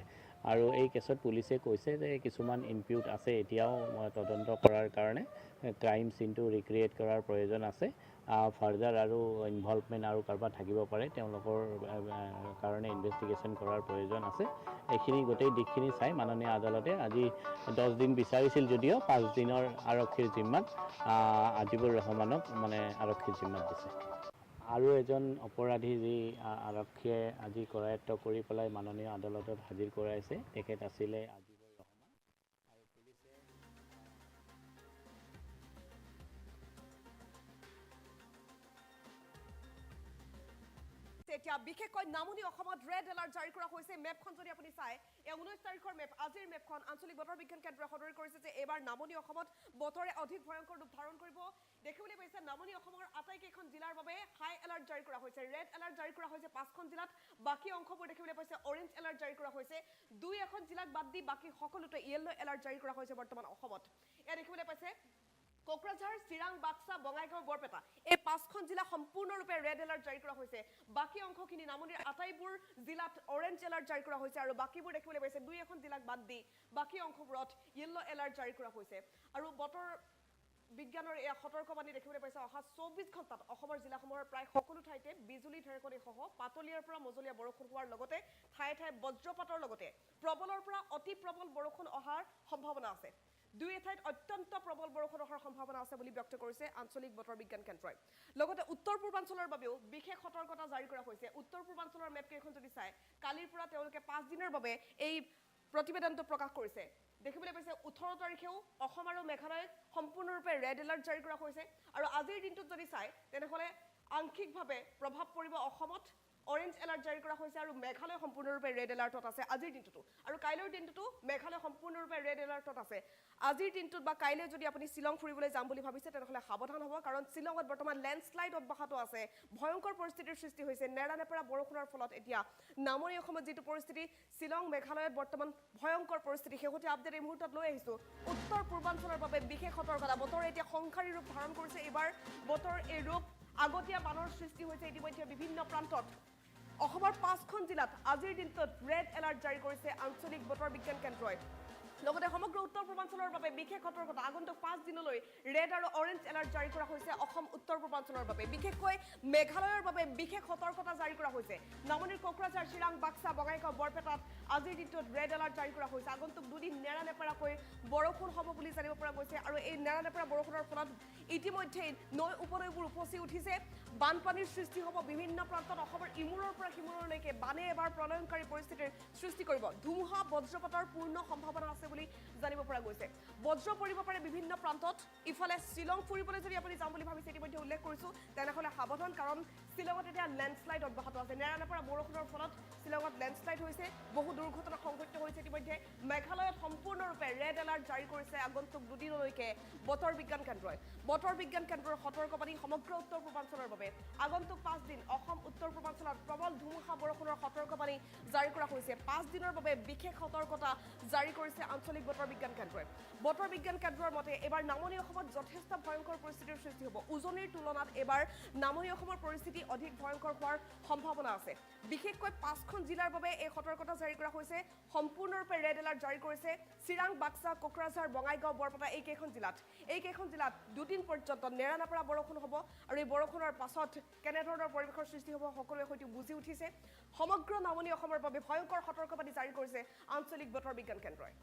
আৰু এই কেছত পুলিচে কৈছে যে কিছুমান ইনপিউট আছে এতিয়াও তদন্ত কৰাৰ কাৰণে ক্ৰাইম সিনটো ৰিক্ৰিয়েট কৰাৰ প্ৰয়োজন আছে ফাৰ্দাৰ আৰু ইনভলভমেণ্ট আৰু কাৰোবাৰ থাকিব পাৰে তেওঁলোকৰ কাৰণে ইনভেষ্টিগেশ্যন কৰাৰ প্ৰয়োজন আছে এইখিনি গোটেই দিশখিনি চাই মাননীয় আদালতে আজি 10 দিন বিচাৰিছিল যদিও 5 দিনৰ আৰক্ষীৰ জিম্মাত আজিবুৰ ৰহমানক মানে আৰক্ষীৰ জিম্মাত দিছে আৰু এজন অপৰাধী যি আৰক্ষীয়ে আজি কৰায়ত্ব কৰি পেলাই মাননীয় আদালতত হাজিৰ কৰাইছে তেখেত আছিলে আজিবুৰ ৰহমান আৰু পুলিচে এতিয়া বিশেষকৈ নামনি অসমত ৰেড এলাৰ্ট জাৰি কৰা হৈছে মেপখন যদি আপুনি চায় এই 19 তাৰিখৰ মেপ আজিৰ মেপখন আঞ্চলিক বতৰ বিজ্ঞান কেন্দ্ৰই সদৰি কৰিছে যে এইবাৰ নামনি অসমত বতৰে অধিক ভয়ংকৰ ৰূপ ধাৰণ কৰিব দেখিবলৈ পাইছে নামনি অসমৰ আটাইকেইখন জিলাৰ বাবে হাই এলাৰ্ট জাৰি কৰা হৈছে ৰেড এলাৰ্ট জাৰি কৰা হৈছে 5খন জিলাত বাকি অংশবোৰ দেখিবলৈ পাইছে অৰেঞ্জ এলাৰ্ট জাৰি কৰা হৈছে 2-1 জিলাক বাদ দি বাকি সকলোতে ইয়েলো এলাৰ্ট জাৰি কৰা হৈছে বৰ্তমান অসমত এয়া দেখিবলৈ পাইছে কোকৰাঝাৰ চিৰাং বাক্সা বঙাইগাঁও বৰপেটা এই 5খন জিলা সম্পূৰ্ণৰূপে ৰেড এলাৰ্ট জাৰি কৰা হৈছে বাকি অংশখিনি নামনিৰ আটাইবোৰ জিলাত অৰেঞ্জ এলাৰ্ট জাৰি কৰা হৈছে আৰু বাকিবোৰ দেখিবলৈ পাইছে 2-1 জিলাক বাদ দি বাকি অংশবোৰত ইয়েলো এলাৰ্ট জাৰি কৰা হৈছে আৰু বতৰ বিজ্ঞানৰ এই সতৰ্কবাণী দেখিবলৈ পাইছে অহা 24 ঘণ্টাত অসমৰ জিলাসমূহৰ প্ৰায় সকলো ঠাইতে বিজুলী ঢেৰেকনি সহ পাতলীয়াৰ পৰা মজলীয়া বৰষুণ হোৱাৰ লগতে ঠায়ে ঠায়ে বজ্ৰপাতৰ লগতে প্ৰবলৰ পৰা অতি প্ৰবল বৰষুণ অহাৰ সম্ভাৱনা আছে দুই ঠাইত অত্যন্ত প্ৰবল বৰষুণ হোৱাৰ সম্ভাৱনা আছে বুলি ব্যক্ত কৰিছে আঞ্চলিক বতৰ বিজ্ঞান কেন্দ্ৰই লগতে উত্তৰ পূৰ্বাঞ্চলৰ বাবেও বিশেষ সতৰ্কতা জাৰি কৰা হৈছে উত্তৰ পূৰ্বাঞ্চলৰ মেপ কেইখন যদি চাই কালিৰ পৰা তেওঁলোকে 5 দিনৰ বাবে এই প্ৰতিবেদনটো প্ৰকাশ কৰিছে দেখিবলৈ পাইছে 18 তাৰিখেও অসম আৰু মেঘালয়ত সম্পূৰ্ণৰূপে ৰেড এলাৰ্ট জাৰি কৰা হৈছে আৰু আজিৰ দিনটোত যদি চাই তেনেহলে আংশিকভাৱে প্ৰভাৱ পৰিব অসমত অৰেঞ্জ এলাৰ্ট জাৰি কৰা হৈছে আৰু মেঘালয় সম্পূৰ্ণৰূপে ৰেড এলাৰ্টত আছে আজিৰ দিনটোতো আৰু কাইলৈৰ দিনটোতো মেঘালয় সম্পূৰ্ণৰূপে ৰেড এলাৰ্টত আছে আজিৰ দিনটোত বা কাইলৈ যদি আপুনি শিলং ফুৰিবলৈ যাম বুলি ভাবিছে তেনেহলে সাৱধান হ'ব কাৰণ শিলঙত বৰ্তমান লেণ্ডস্লাইড অব্যাহত আছে ভয়ংকৰ পৰিস্থিতিৰ সৃষ্টি হৈছে নেৰানেপেৰা বৰষুণৰ ফলত এতিয়া নামনি অসমত যিটো পৰিস্থিতি শিলং মেঘালয়ত বৰ্তমান ভয়ংকৰ পৰিস্থিতি শেহতীয়া আপডেট এই মুহূৰ্তত লৈ আহিছো উত্তৰ পূৰ্বাঞ্চলৰ বাবে বিশেষ সতৰ্কতা বতৰ এতিয়া সংখাৰী ৰূপ ধাৰণ কৰিছে এইবাৰ বতৰ এই ৰূপ আগতীয়া বানৰ সৃষ্টি হৈছে ইতিমধ্যে বিভিন্ন প্ৰান্তত অসমৰ 5খন জিলাত আজিৰ দিনটোত ৰেড এলাৰ্ট জাৰি কৰিছে আঞ্চলিক বতৰ বিজ্ঞান কেন্দ্ৰই লগতে সমগ্ৰ উত্তৰ পূৰ্বাঞ্চলৰ বাবে বিশেষ সতৰ্কতা আগন্তুক 5 দিনলৈ ৰেড আৰু অৰেঞ্জ এলাৰ্ট জাৰি কৰা হৈছে অসম উত্তৰ পূৰ্বাঞ্চলৰ বাবে বিশেষকৈ মেঘালয়ৰ বাবে বিশেষ সতৰ্কতা জাৰি কৰা হৈছে নামনিৰ কোকৰাঝাৰ চিৰাং বাক্সা বঙাইগাঁও বৰপেটাত আজিৰ দিনটোত ৰেড এলাৰ্ট জাৰি কৰা হৈছে আগন্তুক দুদিন নেৰানেপেৰাকৈ বৰষুণ হ'ব বুলি জানিব পৰা গৈছে আৰু এই নেৰানেপেৰা বৰষুণৰ ফলত ইতিমধ্যে নৈ উপনৈবোৰ উপচি উঠিছে বানপানীৰ সৃষ্টি হ'ব বিভিন্ন প্ৰান্তত অসমৰ ইমূৰৰ পৰা সিমূৰলৈকে বানে এবাৰ প্ৰলয়ংকাৰী পৰিস্থিতিৰ সৃষ্টি কৰিব ধুমুহা বজ্ৰপাতৰ পূৰ্ণ সম্ভাৱনা আছে বুলি জানিব পৰা গৈছে বজ্ৰ পৰিব পাৰে বিভিন্ন প্ৰান্তত ইফালে শিলং ফুৰিবলৈ যদি আপুনি যাম বুলি ভাবিছে ইতিমধ্যে উল্লেখ কৰিছো তেনেহলে সাৱধান কাৰণ শিলঙত এতিয়া লেণ্ডস্লাইড অব্যাহত আছে নেৰানেপেৰা বৰষুণৰ ফলত শিলঙত লেণ্ডস্লাইড হৈছে বহু দুৰ্ঘটনা সংঘটিত হৈছে ইতিমধ্যে মেঘালয়ত সম্পূৰ্ণৰূপে ৰেড এলাৰ্ট জাৰি কৰিছে আগন্তুক দুদিনলৈকে বতৰ বিজ্ঞান কেন্দ্ৰৰ সতৰ্কবাণী সমগ্ৰ উত্তৰ পূৰ্বাঞ্চলৰ বাবে আগন্তুক 5 দিন অসম উত্তৰ পূৰ্বাঞ্চলত প্ৰবল ধুমুহা বৰষুণৰ সতৰ্কবাণী জাৰি কৰা হৈছে 5 দিনৰ বাবে বিশেষ সতৰ্কতা জাৰি কৰিছে আঞ্চলিক বতৰ বিজ্ঞান কেন্দ্ৰই বতৰ বিজ্ঞান কেন্দ্ৰৰ মতে এবাৰ নামনি অসমত যথেষ্ট ভয়ংকৰ পৰিস্থিতিৰ সৃষ্টি হ'ব উজনিৰ তুলনাত এবাৰ নামনি অসমৰ পৰিস্থিতি অধিক ভয়ংকৰ হোৱাৰ সম্ভাৱনা আছে বিশেষকৈ 5খন জিলাৰ বাবে এই সতৰ্কতা জাৰি কৰা হৈছে সম্পূৰ্ণৰূপে ৰেড এলাৰ্ট জাৰি কৰিছে চিৰাং বাক্সা কোকৰাঝাৰ বঙাইগাঁও বৰপেটা এই কেইখন জিলাত দুদিন পৰ্যন্ত নেৰানেপেৰা বৰষুণ হ'ব আৰু এই বৰষুণৰ পাছত কেনেধৰণৰ পৰিৱেশৰ সৃষ্টি হ'ব সকলোৱে হয়তো বুজি উঠিছে সমগ্ৰ নামনি অসমৰ বাবে ভয়ংকৰ সতৰ্কবাণী জাৰি কৰিছে আঞ্চলিক বতৰ বিজ্ঞান কেন্দ্ৰই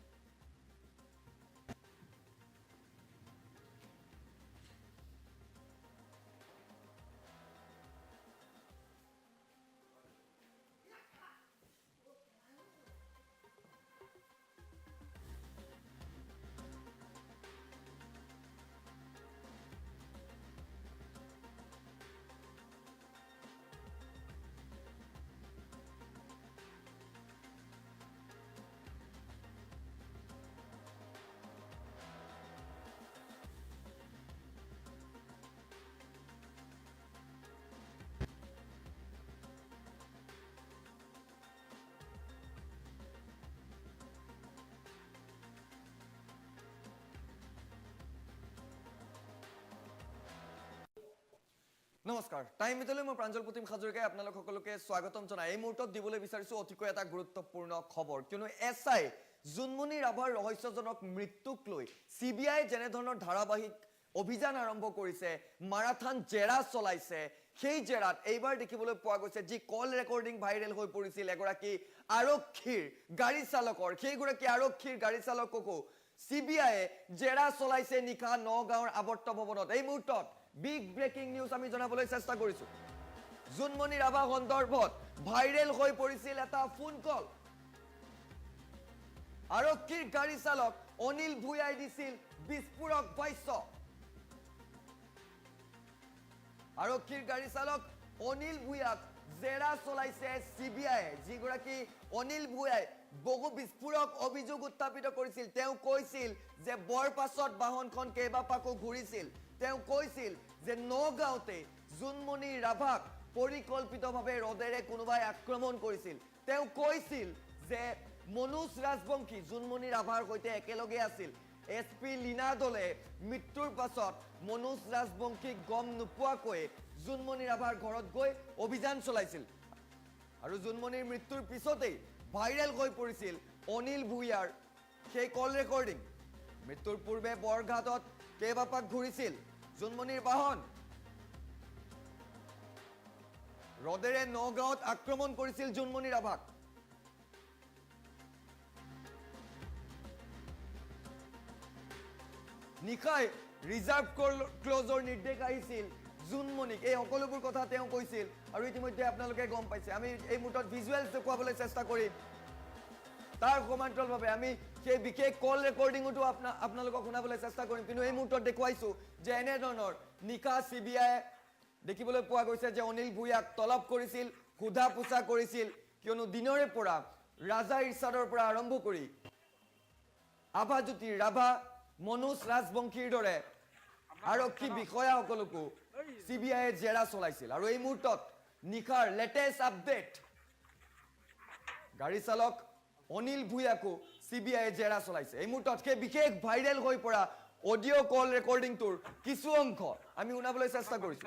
নমস্কাৰ টাইম মিটলৈ মই প্ৰাঞ্জল প্ৰতিম হাজৰিকাই আপোনালোক সকলোকে স্বাগতম জনাই এই মুহূৰ্তত দিবলৈ বিচাৰিছো অতিকৈ এটা গুৰুত্বপূৰ্ণ খবৰ কিয়নো এছআই জুনমণি ৰাভাৰ ৰহস্যজনক মৃত্যুক লৈ সিবিআই যেনে ধৰণৰ ধাৰাবাহিক অভিযান আৰম্ভ কৰিছে মাৰাথান জেৰা চলাইছে সেই জেৰাত এইবাৰ দেখিবলৈ পোৱা গৈছে যি কল ৰেকৰ্ডিং ভাইৰেল হৈ পৰিছিল এগৰাকী আৰক্ষীৰ গাড়ী চালকৰ সেইগৰাকী আৰক্ষীৰ গাড়ী চালককো সিবিআইয়ে জেৰা চলাইছে নিশা নগাঁৱৰ আৱৰ্ত ভৱনত এই মুহূৰ্তত বিগ ব্ৰেকিং নিউজ আমি জনাবলৈ চেষ্টা কৰিছো জুনমণি ৰাভা সন্দৰ্ভত ভাইৰেল হৈ পৰিছিল এটা ফোন কল আৰক্ষীৰ গাড়ী চালক অনিল ভূঞাই দিছিল বিস্ফোৰক ভাষ্য আৰক্ষীৰ গাড়ী চালক অনিল ভূঞাক জেৰা চলাইছে CBI যিগৰাকী অনিল ভূঞাই বহু বিস্ফোৰক অভিযোগ উত্থাপিত কৰিছিল তেওঁ কৈছিল যে বৰপাছত বাহনখন কেইবাপাকো ঘূৰিছিল তেওঁ কৈছিল যে নগাঁওতে জুনমণি ৰাভাক পৰিকল্পিতভাৱে ৰদেৰে কোনোবাই আক্ৰমণ কৰিছিল তেওঁ কৈছিল যে মনোজ ৰাজবংশী জুনমণি ৰাভাৰ সৈতে একেলগে আছিল SP লীনা দলে মৃত্যুৰ পাছত মনোজ ৰাজবংশীক গম নোপোৱাকৈ জুনমণি ৰাভাৰ ঘৰত গৈ অভিযান চলাইছিল আৰু জুনমণিৰ মৃত্যুৰ পিছতেই ভাইৰেল হৈ পৰিছিল অনিল ভূঞাৰ সেই কল ৰেকৰ্ডিং মৃত্যুৰ পূৰ্বে বৰঘাটত কেইবাপাক ঘূৰিছিল জুনমণিৰ বাহন ৰদেৰে নগাঁৱত আক্ৰমণ কৰিছিল জুনমণি ৰাভাক নিখাই ৰিজাৰ্ভ ক্লজৰ নিৰ্দেশ আহিছিল জুনমণিক এই সকলোবোৰ কথা তেওঁ কৈছিল আৰু ইতিমধ্যে আপোনালোকে গম পাইছে আমি এই মুহূৰ্তত ভিজুৱেলছ দেখুৱাবলৈ চেষ্টা কৰিম তাৰ সমান্তৰালভাৱে আমি সেই বিশেষ কল ৰেকৰ্ডিঙতো আপোনালোকক শুনাবলৈ চেষ্টা কৰিম কিন্তু এই মুহূৰ্তত দেখুৱাইছো যে এনেধৰণৰ নিশা CBI দেখিবলৈ পোৱা গৈছে যে অনিল ভূঞাক তলব কৰিছিল সোধা পোছা কৰিছিল কিয়নো দিনৰে পৰা ৰাজা ইৰছাদৰ পৰা আৰম্ভ কৰি আভাজ্যোতি ৰাভা মনোজ ৰাজবংশীৰ দৰে আৰক্ষী বিষয়াসকলকো CBI জেৰা চলাইছিল আৰু এই মুহূৰ্তত নিখাৰ লেটেষ্ট আপডেট গাড়ী চালক অনিল ভূঞাকো CBI জেৰা চলাইছে এই মুহূৰ্তত সেই বিশেষ ভাইৰেল হৈ পৰা অডিঅ' কল ৰেকৰ্ডিংটোৰ কিছু অংশ আমি শুনাবলৈ চেষ্টা কৰিছো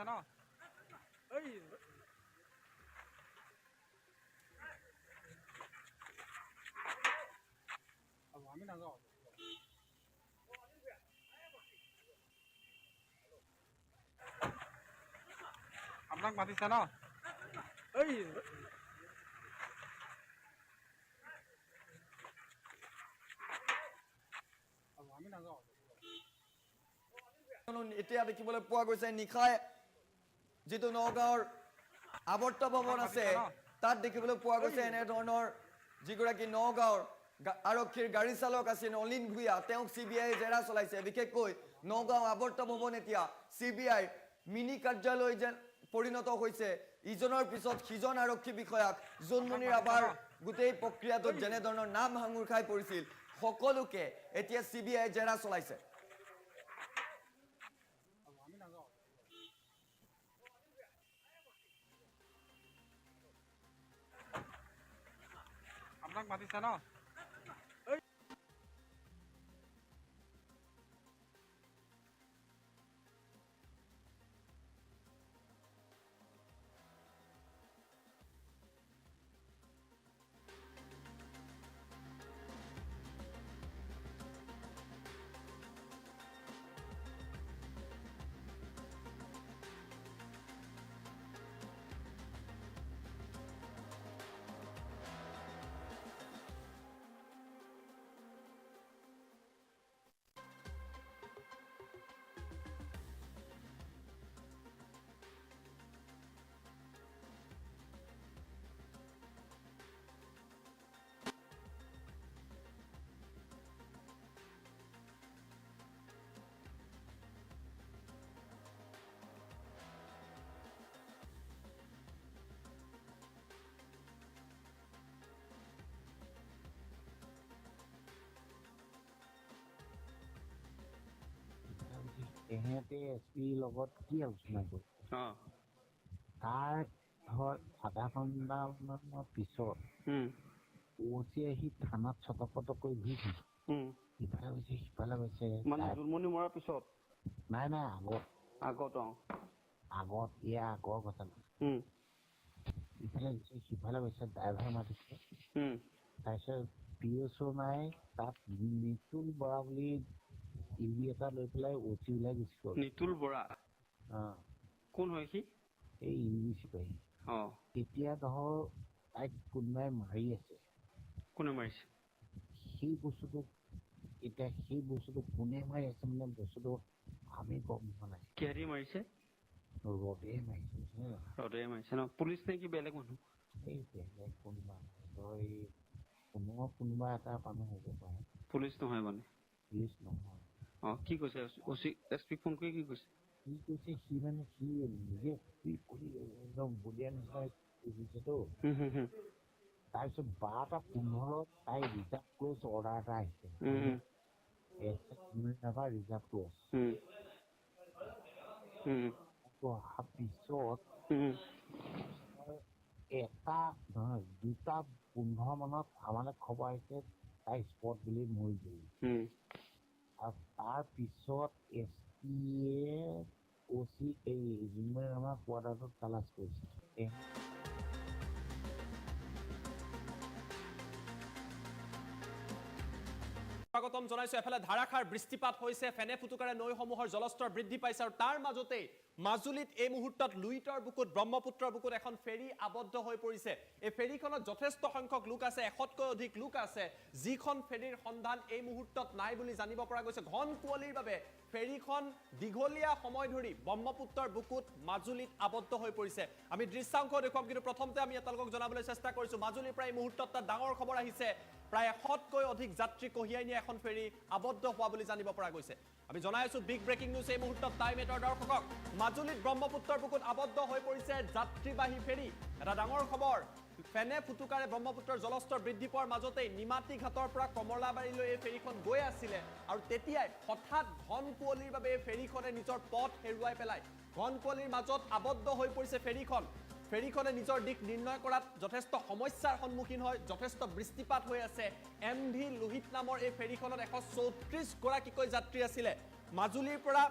আমি নাযাওঁ আপোনাক মাতিছে ন আমি নাযাওঁ এতিয়া দেখিবলৈ পোৱা গৈছে নিশাই যিটো নগাঁৱৰ আৱৰ্ত ভৱন আছে তাত দেখিবলৈ পোৱা গৈছে এনেধৰণৰ যিগৰাকী নগাঁৱৰ আৰক্ষীৰ গাড়ী চালক আছিল অনিল ভূঞা তেওঁক CBI জেৰা চলাইছে বিশেষকৈ নগাঁও আৱৰ্ত ভৱন এতিয়া CBI মিনি কাৰ্যালয় যেন পৰিণত হৈছে ইজনৰ পিছত সিজন আৰক্ষী বিষয়াক জুনমণি ৰাভাৰ গোটেই প্ৰক্ৰিয়াটোত যেনেধৰণৰ নাম হাঙুৰ খাই পৰিছিল সকলোকে এতিয়া CBI জেৰা চলাইছে আপোনাক মাতিছে ন তেহেঁতে SP লগত কি আলোচনা কৰিছে তাৰ আধা ঘণ্টামানৰ পিছত OC আহি থানাত ছটপটকৈ ঘূৰিছে ইফালে গৈছে সিফালে গৈছে জুনমণি মৰাৰ পিছত নাই আগত ইয়াৰ আগৰ ঘটনা ইফালে গৈছে সিফালে গৈছে ড্ৰাইভাৰ মাতিছে তাৰপিছত PSO নাই তাত নিতুল বৰা বুলি ইভি এটা লৈ পেলাই OC ওলাই গুচি গ'ল নিতুল বৰা কোন হয় সি এই ইভি চিপাহী তেতিয়া ধৰ তাইক কোনোবাই মাৰি আছে কোনে মাৰিছে সেই বস্তুটো কোনে মাৰি আছে মানে বস্তুটো আমি গম পোৱা নাই কিহেদি মাৰিছে ৰদে মাৰিছে ন পুলিচ নে কি বেলেগ মানুহ এই বেলেগ কোনোবা এটা মানুহ হ'ব পাৰে পুলিচ নহয় মানে পুলিচ নহয় কি কৈছে SP ফোন কৰি কি কৈছে সি কৈছে সি নিজে একদম বলিয়া নিচিনা বুজিছেতো তাৰপিছত 12:15 তাই ৰিজাৰ্ভ ক্লোজ অৰ্ডাৰ এটা আহিছে ৰিজাৰ্ভ ক্লোজ অহাৰ পিছত 2:15 মানত আমালৈ খবৰ আহিছে তাই স্পট বুলি মৰি গ'ল আৰু তাৰ পিছত SPয়ে OC এই জুমেৰ আমাৰ কোৱাৰ্টাৰটোত তালাচ কৰিছে স্বাগতম জনাইছো এফালে ধাৰাসাৰ বৃষ্টিপাত হৈছে ফেনে ফুটুকাৰে নৈসমূহৰ জলস্তৰ বৃদ্ধি পাইছে আৰু তাৰ মাজতে মাজুলীত এই মুহূৰ্তত লুইতৰ বুকুত ব্ৰহ্মপুত্ৰৰ বুকুত এখন ফেৰী আবদ্ধ হৈ পৰিছে এই ফেৰীখনত যথেষ্ট সংখ্যক লোক আছে 100কৈ অধিক লোক আছে যিখন ফেৰীৰ সন্ধান এই মুহূৰ্তত নাই বুলি জানিব পৰা গৈছে ঘন কুঁৱলীৰ বাবে ফেৰীখন দীঘলীয়া সময় ধৰি ব্ৰহ্মপুত্ৰৰ বুকুত মাজুলীত আবদ্ধ হৈ পৰিছে আমি দৃশ্যাংশ দেখুৱাম কিন্তু প্ৰথমতে আমি আপোনালোকক জনাবলৈ চেষ্টা কৰিছো মাজুলীৰ পৰা এই মুহূৰ্তত এটা ডাঙৰ খবৰ আহিছে প্ৰায় 100কৈ অধিক যাত্ৰী কঢ়িয়াই নিয়া এখন ফেৰী আবদ্ধ হোৱা বুলি জানিব পৰা গৈছে আমি জনাই আছো বিগ ব্ৰেকিং নিউজ এই মুহূৰ্তত টাইম 8 দৰ্শকক মাজুলীত ব্ৰহ্মপুত্ৰৰ বুকুত আবদ্ধ হৈ পৰিছে যাত্ৰীবাহী ফেৰী এটা ডাঙৰ খবৰ ফেনে ফুটুকাৰে ব্ৰহ্মপুত্ৰৰ জলস্তৰ বৃদ্ধি পোৱাৰ মাজতে নিমাতী ঘাটৰ পৰা কমলাবাৰীলৈ এই ফেৰীখন গৈ আছিলে আৰু তেতিয়াই হঠাৎ ঘন কুঁৱলীৰ বাবে এই ফেৰীখনে নিজৰ পথ হেৰুৱাই পেলাই ঘন কুঁৱলীৰ মাজত আবদ্ধ হৈ পৰিছে ফেৰীখনে নিজৰ দিশ নিৰ্ণয় কৰাত যথেষ্ট সমস্যাৰ সন্মুখীন হয় যথেষ্ট বৃষ্টিপাত হৈ আছে MV লোহিত নামৰ এই ফেৰীখনত 134 গৰাকীকৈ যাত্ৰী আছিলে মাজুলীৰ পৰা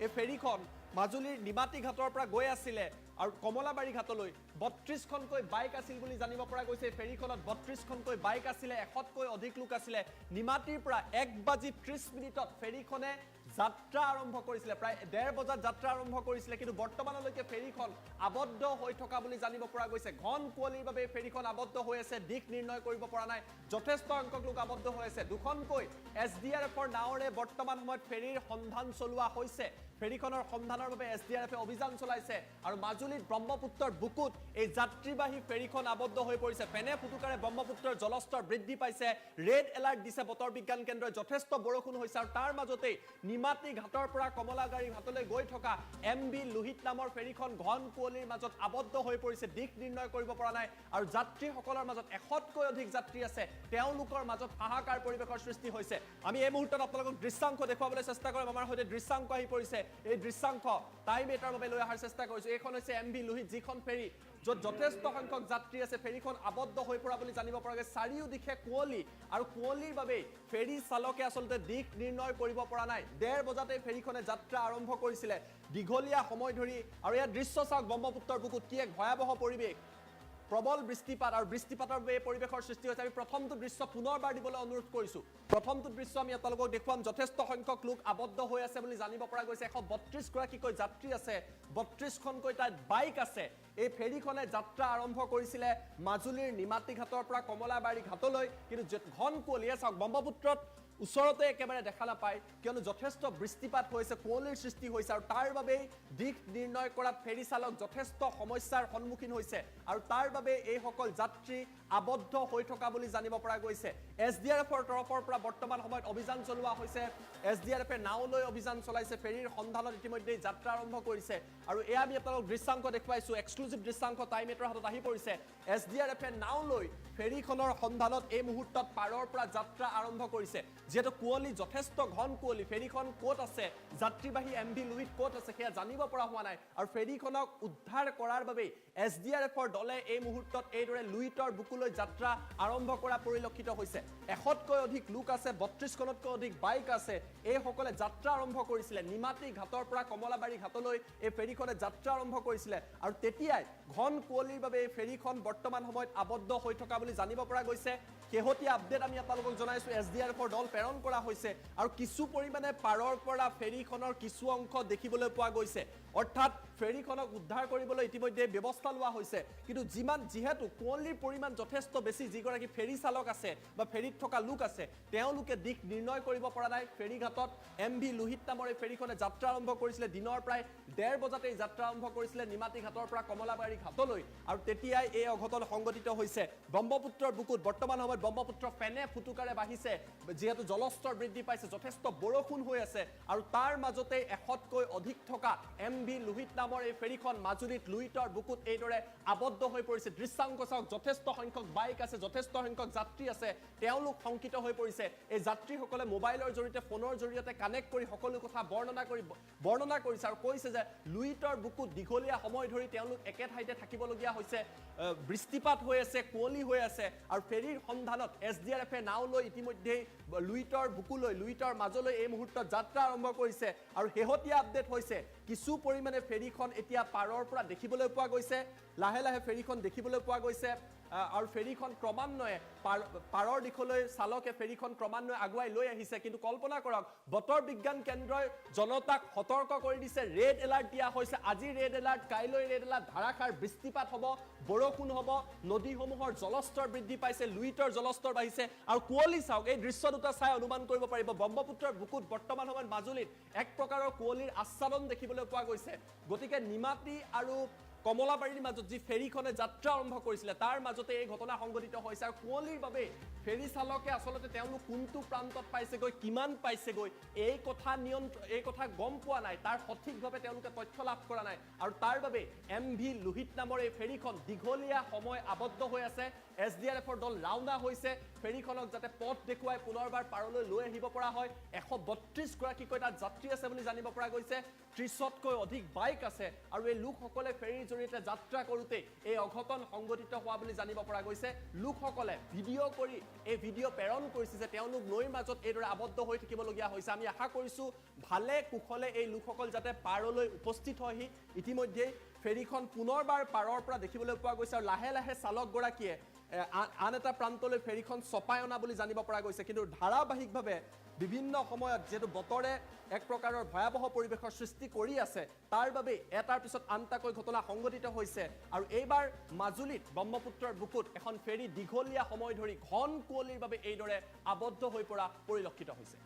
এই ফেৰীখন মাজুলীৰ নিমাতী ঘাটৰ পৰা গৈ আছিলে আৰু কমলাবাৰী ঘাটলৈ 32খনকৈ বাইক আছিল বুলি জানিব পৰা গৈছে ফেৰীখনত 32খনকৈ বাইক আছিলে 100কৈ অধিক লোক আছিলে নিমাতীৰ পৰা 1:30 ফেৰীখনে যাত্ৰা আৰম্ভ কৰিছিলে প্ৰায় 1:30 বজাত যাত্ৰা আৰম্ভ কৰিছিলে কিন্তু বৰ্তমানলৈকে ফেৰীখন আবদ্ধ হৈ থকা বুলি জানিব পৰা গৈছে ঘন কুঁৱলীৰ বাবে ফেৰীখন আবদ্ধ হৈ আছে দিশ নিৰ্ণয় কৰিব পৰা নাই যথেষ্ট সংখ্যক লোক আবদ্ধ হৈ আছে দুখনকৈ SDRFৰ নাৱৰে বৰ্তমান সময়ত ফেৰীৰ সন্ধান চলোৱা হৈছে ফেৰীখনৰ সন্ধানৰ বাবে SDRFে অভিযান চলাইছে আৰু মাজুলীত ব্ৰহ্মপুত্ৰৰ বুকুত এই যাত্ৰীবাহী ফেৰীখন আবদ্ধ হৈ পৰিছে ফেনে ফুটুকাৰে ব্ৰহ্মপুত্ৰৰ জলস্তৰ বৃদ্ধি পাইছে ৰেড এলাৰ্ট দিছে বতৰ বিজ্ঞান কেন্দ্ৰই যথেষ্ট বৰষুণ হৈছে আৰু তাৰ মাজতে নিমাতী ঘাটৰ পৰা কমলাবাৰী ঘাটলৈ গৈ থকা MV লোহিত নামৰ ফেৰীখন ঘন কুঁৱলীৰ মাজত আবদ্ধ হৈ পৰিছে দিশ নিৰ্ণয় কৰিব পৰা নাই আৰু যাত্ৰীসকলৰ মাজত 100কৈ অধিক যাত্ৰী আছে তেওঁলোকৰ মাজত হাহাকাৰ পৰিৱেশৰ সৃষ্টি হৈছে আমি এই মুহূৰ্তত আপোনালোকক দৃশ্যাংশ দেখুৱাবলৈ চেষ্টা কৰিম আমাৰ সৈতে দৃশ্যাংশ আহি পৰিছে এই দৃশ্যাংশ টাইম 8ৰ বাবে লৈ অহাৰ চেষ্টা কৰিছো এইখন হৈছে MV লোহিত যিখন ফেৰী য'ত যথেষ্ট সংখ্যক যাত্ৰী আছে ফেৰীখন আবদ্ধ হৈ পৰা বুলি জানিব পৰা গৈছে চাৰিওদিশে কুঁৱলী আৰু কুঁৱলীৰ বাবে ফেৰী চালকে আচলতে দিশ নিৰ্ণয় কৰিব পৰা নাই 1:30 বজাতে ফেৰীখনে যাত্ৰা আৰম্ভ কৰিছিলে দীঘলীয়া সময় ধৰি আৰু ইয়াৰ দৃশ্য চাওক ব্ৰহ্মপুত্ৰৰ বুকুত কি এক ভয়াৱহ পৰিৱেশ প্ৰবল বৃষ্টিপাত আৰু বৃষ্টিপাতৰ বাবে পৰিৱেশৰ সৃষ্টি হৈছে আমি প্ৰথমটো দৃশ্য পুনৰবাৰ দিবলৈ অনুৰোধ কৰিছো প্ৰথমটো দৃশ্য আমি আপোনালোকক দেখুৱাম যথেষ্ট সংখ্যক লোক আবদ্ধ হৈ আছে বুলি জানিব পৰা গৈছে 132 গৰাকীকৈ যাত্ৰী আছে 32খনকৈ তাত বাইক আছে এই ফেৰীখনে যাত্ৰা আৰম্ভ কৰিছিলে মাজুলীৰ নিমাতী ঘাটৰ পৰা কমলাবাৰী ঘাটলৈ কিন্তু ঘন কুঁৱলীয়ে চাওক ব্ৰহ্মপুত্ৰত ওচৰতে একেবাৰে দেখা নাপায় কিয়নো যথেষ্ট বৃষ্টিপাত হৈছে কুঁৱলীৰ সৃষ্টি হৈছে আৰু তাৰ বাবেই দিশ নিৰ্ণয় কৰাত ফেৰী চালক যথেষ্ট সমস্যাৰ সন্মুখীন হৈছে আৰু তাৰ বাবে এইসকল যাত্ৰী আবদ্ধ হৈ থকা বুলি জানিব পৰা গৈছে SDRFৰ তৰফৰ পৰা বৰ্তমান সময়ত অভিযান চলোৱা হৈছে SDRFে নাওলৈ অভিযান চলাইছে ফেৰীৰ সন্ধানত ইতিমধ্যে যাত্ৰা আৰম্ভ কৰিছে আৰু এয়া আমি আপোনালোক দৃশ্যাংশ দেখুৱাইছো এক্সক্লুচিভ দৃশ্যাংশ টাইম 8ৰ হাতত আহি পৰিছে SDRFে নাওলৈ ফেৰীখনৰ সন্ধানত এই মুহূৰ্তত পাৰৰ পৰা যাত্ৰা আৰম্ভ কৰিছে যেটো কুঁৱলী যথেষ্ট ঘন কুঁৱলী ফেৰীখন ক'ত আছে যাত্ৰীবাহী MV লোহিত ক'ত আছে সেয়া জানিব পৰা হোৱা নাই আৰু ফেৰীখনক উদ্ধাৰ কৰাৰ বাবে SDRFৰ দলে এই মুহূৰ্তত এইদৰে লুইতৰ বুকুলৈ যাত্ৰা আৰম্ভ কৰা পৰিলক্ষিত হৈছে 100কৈ অধিক লোক আছে 32খনতকৈ অধিক বাইক আছে এইসকলে যাত্ৰা আৰম্ভ কৰিছিলে নিমাতী ঘাটৰ পৰা কমলাবাৰী ঘাটলৈ এই ফেৰীখনে যাত্ৰা আৰম্ভ কৰিছিলে আৰু তেতিয়াই ঘন কুঁৱলীৰ বাবে এই ফেৰীখন বৰ্তমান সময়ত আবদ্ধ হৈ থকা বুলি জানিব পৰা গৈছে শেহতীয়া আপডেট আমি আপোনালোকক জনাইছো SDRFৰ দল প্ৰেৰণ কৰা হৈছে আৰু কিছু পৰিমাণে পাৰৰ পৰা ফেৰীখনৰ কিছু অংশ দেখিবলৈ পোৱা গৈছে অৰ্থাৎ ফেৰীখনক উদ্ধাৰ কৰিবলৈ ইতিমধ্যে ব্যৱস্থা লোৱা হৈছে কিন্তু যিহেতু কুঁৱলীৰ পৰিমাণ যথেষ্ট বেছি যিগৰাকী ফেৰী চালক আছে বা ফেৰীত থকা লোক আছে তেওঁলোকে দিশ নিৰ্ণয় কৰিব পৰা নাই ফেৰীঘাটত MV লোহিত নামৰ এই ফেৰীখনে যাত্ৰা আৰম্ভ কৰিছিলে দিনৰ প্ৰায় 1:30 বজাতে যাত্ৰা আৰম্ভ কৰিছিলে নিমাতী ঘাটৰ পৰা কমলাবাৰী ঘাটলৈ আৰু তেতিয়াই এই অঘটন সংঘটিত হৈছে ব্ৰহ্মপুত্ৰৰ বুকুত বৰ্তমান সময়ত ব্ৰহ্মপুত্ৰ ফেনে ফুটুকাৰে বাঢ়িছে যেহেতু জলস্তৰ বৃদ্ধি পাইছে যথেষ্ট বৰষুণ হৈ আছে আৰু তাৰ মাজতে 100কৈ অধিক থকা MV লোহিত নামৰ এই ফেৰীখন মাজুলীত লুইতৰ বুকুত এইদৰে আবদ্ধ হৈ পৰিছে দৃশ্যাংক চাওক যথেষ্ট সংখ্যক বাইক আছে যথেষ্ট সংখ্যক যাত্ৰী আছে তেওঁলোক শংকিত হৈ পৰিছে এই যাত্ৰীসকলে মোবাইলৰ জৰিয়তে ফোনৰ জৰিয়তে কানেক্ট কৰি সকলো কথা বৰ্ণনা কৰিছে আৰু কৈছে যে লুইতৰ বুকুত দীঘলীয়া সময় ধৰি তেওঁলোক একে ঠাইতে থাকিবলগীয়া হৈছে বৃষ্টিপাত হৈ আছে কুঁৱলী হৈ আছে আৰু ফেৰীৰ সন্ধানত SDRFে নাও লৈ ইতিমধ্যে লুইতৰ বুকুলৈ লুইতৰ মাজলৈ এই মুহূৰ্তত যাত্ৰা আৰম্ভ কৰিছে আৰু শেহতীয়া আপডেট হৈছে কিছু পৰিমাণে ফেৰীখন এতিয়া পাৰৰ পৰা দেখিবলৈ পোৱা গৈছে লাহে লাহে ফেৰীখন দেখিবলৈ পোৱা গৈছে আৰু ফেৰীখন ক্ৰমান্বয়ে পাৰৰ দিশলৈ চালকে ফেৰীখন ক্ৰমান্বয়ে আগুৱাই লৈ আহিছে কিন্তু কল্পনা কৰক বতৰ বিজ্ঞান কেন্দ্ৰই জনতাক সতৰ্ক কৰি দিছে ৰেড এলাৰ্ট দিয়া হৈছে আজি ৰেড এলাৰ্ট কাইলৈ ৰেড এলাৰ্ট ধাৰাসাৰ বৃষ্টিপাত হ'ব বৰষুণ হ'ব নদীসমূহৰ জলস্তৰ বৃদ্ধি পাইছে লুইতৰ জলস্তৰ বাঢ়িছে আৰু কুঁৱলী চাওক এই দৃশ্য দুটা চাই অনুমান কৰিব পাৰিব ব্ৰহ্মপুত্ৰৰ বুকুত বৰ্তমান সময়ত মাজুলীত এক প্ৰকাৰৰ কুঁৱলীৰ আচ্ছাদন দেখিবলৈ পোৱা গৈছে গতিকে নিমাতী আৰু কমলাবাৰীৰ মাজত যি ফেৰীখনে যাত্ৰা আৰম্ভ কৰিছিলে তাৰ মাজতে এই ঘটনা সংঘটিত হৈছে আৰু কুঁৱলীৰ বাবে ফেৰী চালকে আচলতে তেওঁলোক কোনটো প্ৰান্তত পাইছেগৈ কিমান পাইছেগৈ এই কথা গম পোৱা নাই তাৰ সঠিকভাৱে তেওঁলোকে তথ্য লাভ কৰা নাই আৰু তাৰ বাবে MV লোহিত নামৰ এই ফেৰীখন দীঘলীয়া সময় আবদ্ধ হৈ আছে SDRFৰ দল ৰাওনা হৈছে ফেৰীখনক যাতে পথ দেখুৱাই পুনৰবাৰ পাৰলৈ লৈ আহিব পৰা হয় 132 গৰাকীকৈ তাত যাত্ৰী আছে বুলি জানিব পৰা গৈছে 30তকৈ অধিক বাইক আছে আৰু এই লোকসকলে ফেৰীৰ জৰিয়তে যাত্ৰা কৰোঁতে এই অঘটন সংঘটিত হোৱা বুলি জানিব পৰা গৈছে লোকসকলে ভিডিঅ' কৰি এই ভিডিঅ' প্ৰেৰণ কৰিছে যে তেওঁলোক নৈৰ মাজত এইদৰে আবদ্ধ হৈ থাকিবলগীয়া হৈছে আমি আশা কৰিছোঁ ভালে কুশলে এই লোকসকল যাতে পাৰলৈ উপস্থিত হয়হি ইতিমধ্যে ফেৰীখন পুনৰবাৰ পাৰৰ পৰা দেখিবলৈ পোৱা গৈছে আৰু লাহে লাহে চালকগৰাকীয়ে আন এটা প্ৰান্তলৈ ফেৰীখন চপাই অনা বুলি জানিব পৰা গৈছে কিন্তু ধাৰাবাহিকভাৱে বিভিন্ন সময়ত যেটো বতৰে এক প্ৰকাৰৰ ভয়াবহ পৰিৱেশৰ সৃষ্টি কৰি আছে তাৰ বাবে এটাৰ পিছত আনটাকৈ ঘটনা সংঘটিত হৈছে আৰু এইবাৰ মাজুলীত ব্ৰহ্মপুত্ৰৰ বুকুত এখন ফেৰী দীঘলীয়া সময় ধৰি ঘন কুঁৱলীৰ বাবে এইদৰে আবদ্ধ হৈ পৰা পৰিলক্ষিত হৈছে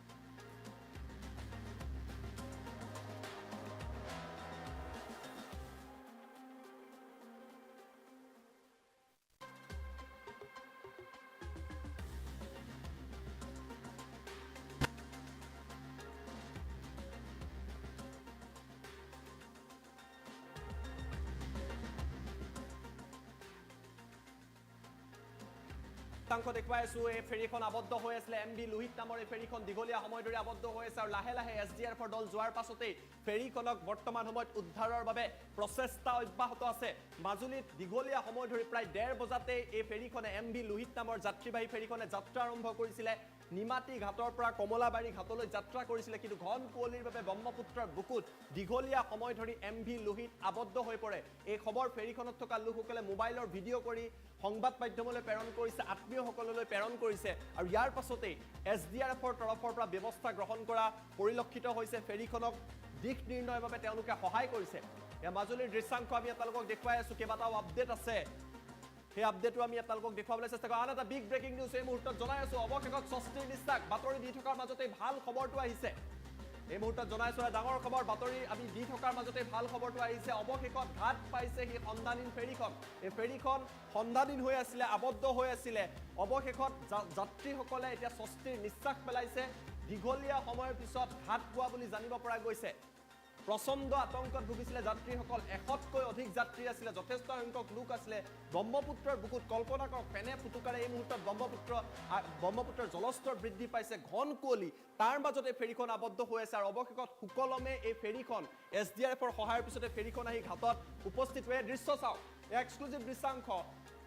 দেখুৱাই আছো এই ফেৰীখন আবদ্ধ হৈ আছিল MV লোহিত নামৰ এই ফেৰীখন দীঘলীয়া সময় ধৰি আবদ্ধ হৈ আছে আৰু লাহে লাহে SDRFৰ দল যোৱাৰ পাছতেই ফেৰীখনক বৰ্তমান সময়ত উদ্ধাৰৰ বাবে প্ৰচেষ্টা অব্যাহত আছে মাজুলীত দীঘলীয়া সময় ধৰি প্ৰায় 1:30 বজাতে এই ফেৰীখনে MV লোহিত নামৰ যাত্ৰীবাহী ফেৰীখনে যাত্ৰা আৰম্ভ কৰিছিলে নিমাতী ঘাটৰ পৰা কমলাবাৰী ঘাটলৈ যাত্ৰা কৰিছিলে কিন্তু ঘন কুঁৱলীৰ বাবে ব্ৰহ্মপুত্ৰৰ বুকুত দীঘলীয়া সময় ধৰি MV লোহিত আবদ্ধ হৈ পৰে এই খবৰ ফেৰীখনত থকা লোকসকলে মোবাইলৰ ভিডিঅ' কৰি সংবাদ মাধ্যমলৈ প্ৰেৰণ কৰিছে আত্মীয়সকললৈ প্ৰেৰণ কৰিছে আৰু ইয়াৰ পাছতেই SDRFৰ তৰফৰ পৰা ব্যৱস্থা গ্ৰহণ কৰা পৰিলক্ষিত হৈছে ফেৰীখনক দিশ নিৰ্ণয়ৰ বাবে তেওঁলোকে সহায় কৰিছে এই মাজুলীৰ দৃশ্যাংশ আমি আপোনালোকক দেখুৱাই আছো কেইবাটাও আপডেট আছে সেই আপডেটটো আমি আপোনালোকক দেখুৱাবলৈ চেষ্টা কৰোঁ আন এটা বিগ ব্ৰেকিং নিউজ এই মুহূৰ্তত জনাই আছো অৱশেষত স্বস্তিৰ নিশ্বাস বাতৰি দি থকাৰ মাজতে ভাল খবৰটো আহিছে এই মুহূৰ্তত জনাইছো ডাঙৰ খবৰ বাতৰি আমি দি থকাৰ মাজতে ভাল খবৰটো আহিছে অৱশেষত ঘাট পাইছে সেই সন্ধানহীন ফেৰীখন এই ফেৰীখন সন্ধানহীন হৈ আছিলে আবদ্ধ হৈ আছিলে অৱশেষত যাত্ৰীসকলে এতিয়া স্বস্তিৰ নিশ্বাস পেলাইছে দীঘলীয়া সময়ৰ পিছত ঘাট পোৱা বুলি জানিব পৰা গৈছে প্ৰচণ্ড আতংকত ভুগিছিলে যাত্ৰীসকল 100তকৈ অধিক যাত্ৰী আছিলে যথেষ্ট সংখ্যক লোক আছিলে ব্ৰহ্মপুত্ৰৰ বুকুত কল্পনা কৰক ফেনে ফুটুকাৰে এই মুহূৰ্তত ব্ৰহ্মপুত্ৰৰ জলস্তৰ বৃদ্ধি পাইছে ঘন কুঁৱলী তাৰ মাজতে ফেৰীখন আবদ্ধ হৈ আছে আৰু অৱশেষত সুকলমে এই ফেৰীখন SDRFৰ সহায়ৰ পিছতে ফেৰীখন আহি ঘাটত উপস্থিত হৈ দৃশ্য চাওক এক্সক্লুজিভ দৃশ্যাংশ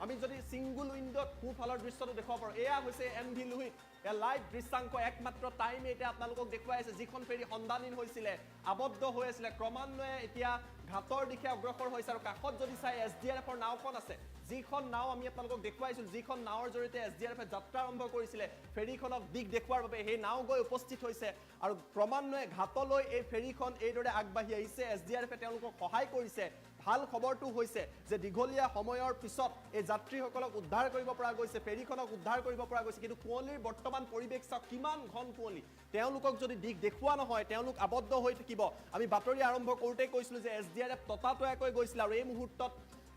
আমি যদি সিঙ্গল উইন্ডোত সোঁফালৰ দৃশ্যটো দেখুৱাব পাৰোঁ এয়া হৈছে MV লোহিত লাইভ দৃশ্যাংশ একমাত্ৰ টাইম8 আপোনালোকক দেখুৱাই আছে যিখন ফেৰী সন্ধানহীন হৈছিলে আবদ্ধ হৈ আছিলে ক্ৰমান্বয়ে এতিয়া ঘাটৰ দিশে অগ্ৰসৰ হৈছে আৰু কাষত যদি চাই SDRFৰ নাওখন আছে যিখন নাও আমি আপোনালোকক দেখুৱাইছিল যিখন নাওৰ জৰিয়তে SDRFে যাত্ৰা আৰম্ভ কৰিছিলে ফেৰীখনক দিশ দেখুৱাৰ বাবে সেই নাও গৈ উপস্থিত হৈছে আৰু ক্ৰমান্বয়ে ঘাটলৈ এই ফেৰীখন এইদৰে আগবাঢ়ি আহিছে SDRFে তেওঁলোকক সহায় কৰিছে ভাল খবৰটো হৈছে যে দীঘলীয়া সময়ৰ পিছত এই যাত্ৰীসকলক উদ্ধাৰ কৰিব পৰা গৈছে ফেৰীখনক উদ্ধাৰ কৰিব পৰা গৈছে কিন্তু কুঁৱলীৰ বৰ্তমান পৰিৱেশ চাওক কিমান ঘন কুঁৱলী তেওঁলোকক যদি দিশ দেখুওৱা নহয় তেওঁলোক আবদ্ধ হৈ থাকিব আমি বাতৰি আৰম্ভ কৰোঁতেই কৈছিলোঁ যে SDRF ততাতৈয়াকৈ গৈছিল আৰু এই মুহূৰ্তত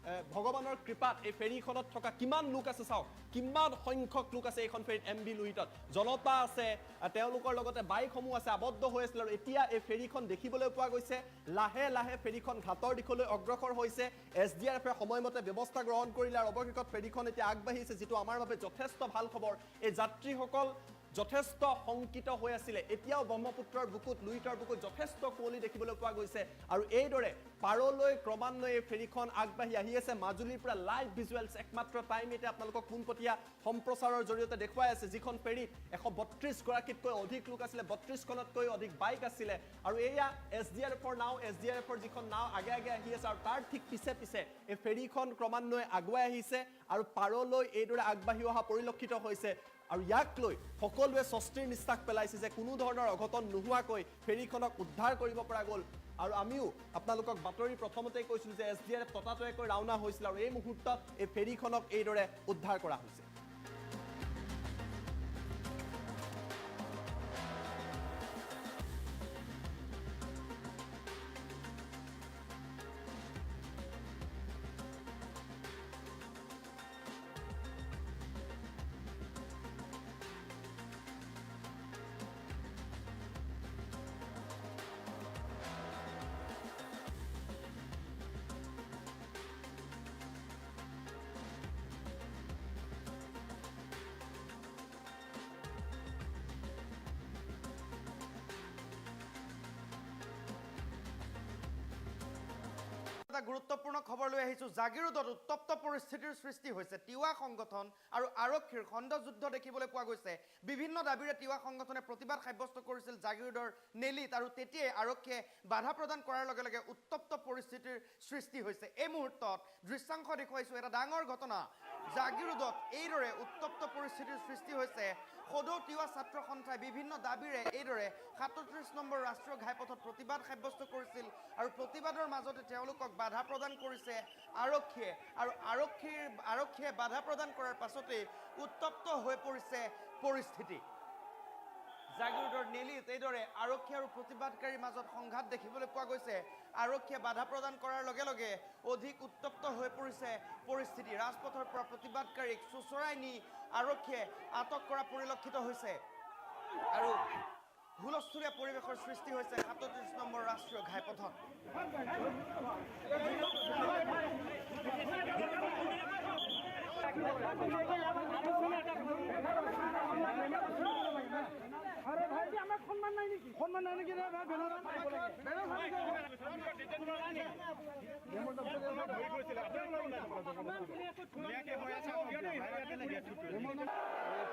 ভগৱানৰ কৃপাত এই ফেৰীখনত থকা কিমান লোক আছে চাওক কিমান সংখ্যক লোক আছে এইখন ফেৰীত MB লুইটত জনতা আছে তেওঁলোকৰ লগতে বাইকসমূহ আছে আবদ্ধ হৈ আছিল আৰু এতিয়া এই ফেৰীখন দেখিবলৈ পোৱা গৈছে লাহে লাহে ফেৰীখন ঘাটৰ দিশলৈ অগ্ৰসৰ হৈছে SDRFে সময়মতে ব্যৱস্থা গ্ৰহণ কৰিলে আৰু অৱশেষত ফেৰীখন এতিয়া আগবাঢ়িছে যিটো আমাৰ বাবে যথেষ্ট ভাল খবৰ এই যাত্ৰীসকল যথেষ্ট শংকিত হৈ আছিল এতিয়াও ব্ৰহ্মপুত্ৰৰ বুকুত লুইটৰ বুকুত যথেষ্ট কুঁৱলী দেখিবলৈ পোৱা গৈছে আৰু এইদৰে পাৰলৈ ক্ৰমান্বয়ে ফেৰীখন আগবাঢ়ি আহি আছে মাজুলীৰ পৰা লাইভ ভিজুৱেলছ একমাত্ৰ টাইম এইটে আপোনালোকক পোনপটীয়া সম্প্ৰচাৰৰ জৰিয়তে দেখুৱাই আছে যিখন ফেৰীত 132 গৰাকীতকৈ অধিক লোক আছিল 32খনতকৈ অধিক বাইক আছিল আৰু এয়া SDRFৰ নাও SDRFৰ যিখন নাও আগে আগে আহি আছে আৰু তাৰ ঠিক পিছে পিছে এই ফেৰীখন ক্ৰমান্বয়ে আগুৱাই আহিছে আৰু পাৰলৈ এইদৰে আগবাঢ়ি অহা পৰিলক্ষিত হৈছে আৰু ইয়াক লৈ সকলোৱে স্বস্তিৰ নিশ্বাস পেলাইছে যে কোনো ধৰণৰ অঘটন নোহোৱাকৈ ফেৰীখনক উদ্ধাৰ কৰিব পৰা গ'ল আৰু আমিও আপোনালোকক বাতৰি প্ৰথমতে কৈছিল যে SDRF ততাতৈয়াকৈ ৰাওনা হৈছিল আৰু এই মুহূৰ্তত এই ফেৰীখনক এইদৰে উদ্ধাৰ কৰা হৈছে গুৰুত্বপূৰ্ণ খবৰ লৈ আহিছো জাগিৰোডত উত্তপ্ত পৰিস্থিতিৰ সৃষ্টি হৈছে তিৱা সংগঠন আৰু আৰক্ষীৰ খণ্ড যুদ্ধ দেখিবলৈ পোৱা গৈছে বিভিন্ন দাবীৰে তিৱা সংগঠনে প্ৰতিবাদ সাব্যস্ত কৰিছিল জাগিৰোডৰ নেলিত আৰু তেতিয়াই আৰক্ষীয়ে বাধা প্ৰদান কৰাৰ লগে লগে উত্তপ্ত পৰিস্থিতিৰ সৃষ্টি হৈছে এই মুহূৰ্তত দৃশ্যাংশ দেখুৱাইছো এটা ডাঙৰ ঘটনা জাগিৰোডত এইদৰে উত্তপ্ত পৰিস্থিতিৰ সৃষ্টি হৈছে সদৌ তিৱা ছাত্ৰ সন্থাই বিভিন্ন দাবীৰে এইদৰে 37 নম্বৰ ৰাষ্ট্ৰীয় ঘাইপথত প্ৰতিবাদ সাব্যস্ত কৰিছিল আৰু প্ৰতিবাদৰ মাজতে তেওঁলোকক বাধা প্ৰদান কৰিছে আৰক্ষীয়ে আৰু আৰক্ষীয়ে বাধা প্ৰদান কৰাৰ পাছতে উত্তপ্ত হৈ পৰিছে পৰিস্থিতি জাগিৰোডৰ নেলিত এইদৰে আৰক্ষী আৰু প্ৰতিবাদকাৰীৰ মাজত সংঘাত দেখিবলৈ পোৱা গৈছে আৰক্ষীয়ে বাধা প্ৰদান কৰাৰ লগে লগে অধিক উত্তপ্ত হৈ পৰিছে পৰিস্থিতি ৰাজপথৰ পৰা প্ৰতিবাদকাৰীক চুচৰাই নি আৰক্ষীয়ে আটক কৰা পৰিলক্ষিত হৈছে আৰু হুলস্থুলীয়া পৰিৱেশৰ সৃষ্টি হৈছে 37 নম্বৰ ৰাষ্ট্ৰীয় ঘাইপথত अरे भाई जी हमें सम्मान नहीं की सम्मान नहीं की रे भाई बेनर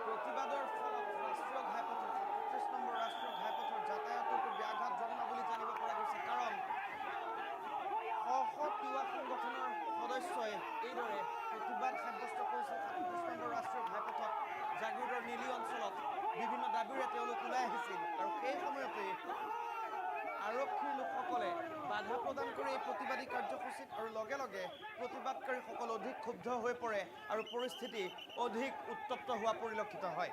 প্ৰতিবাদৰ ফলত ৰাষ্ট্ৰীয় ঘাইপথৰ 37 নম্বৰ ৰাষ্ট্ৰীয় ঘাইপথৰ যাতায়াততো ব্যাঘাত জন্মা বুলি জানিব পৰা গৈছে কাৰণ তিৱা সংগঠনৰ সদস্যই এইদৰে প্ৰতিবাদ সাব্যস্ত কৰিছিল 37 নম্বৰ ৰাষ্ট্ৰীয় ঘাইপথত জাগিৰোডৰ নেলি অঞ্চলত বিভিন্ন দাবীৰে তেওঁলোক ওলাই আহিছিল আৰু সেই সময়তে আৰক্ষীৰ লোকসকলে বাধা প্ৰদান কৰি এই প্ৰতিবাদী কাৰ্যসূচীত আৰু লগে লগে প্ৰতিবাদকাৰীসকল অধিক ক্ষুব্ধ হৈ পৰে আৰু পৰিস্থিতি অধিক উত্তপ্ত হোৱা পৰিলক্ষিত হয়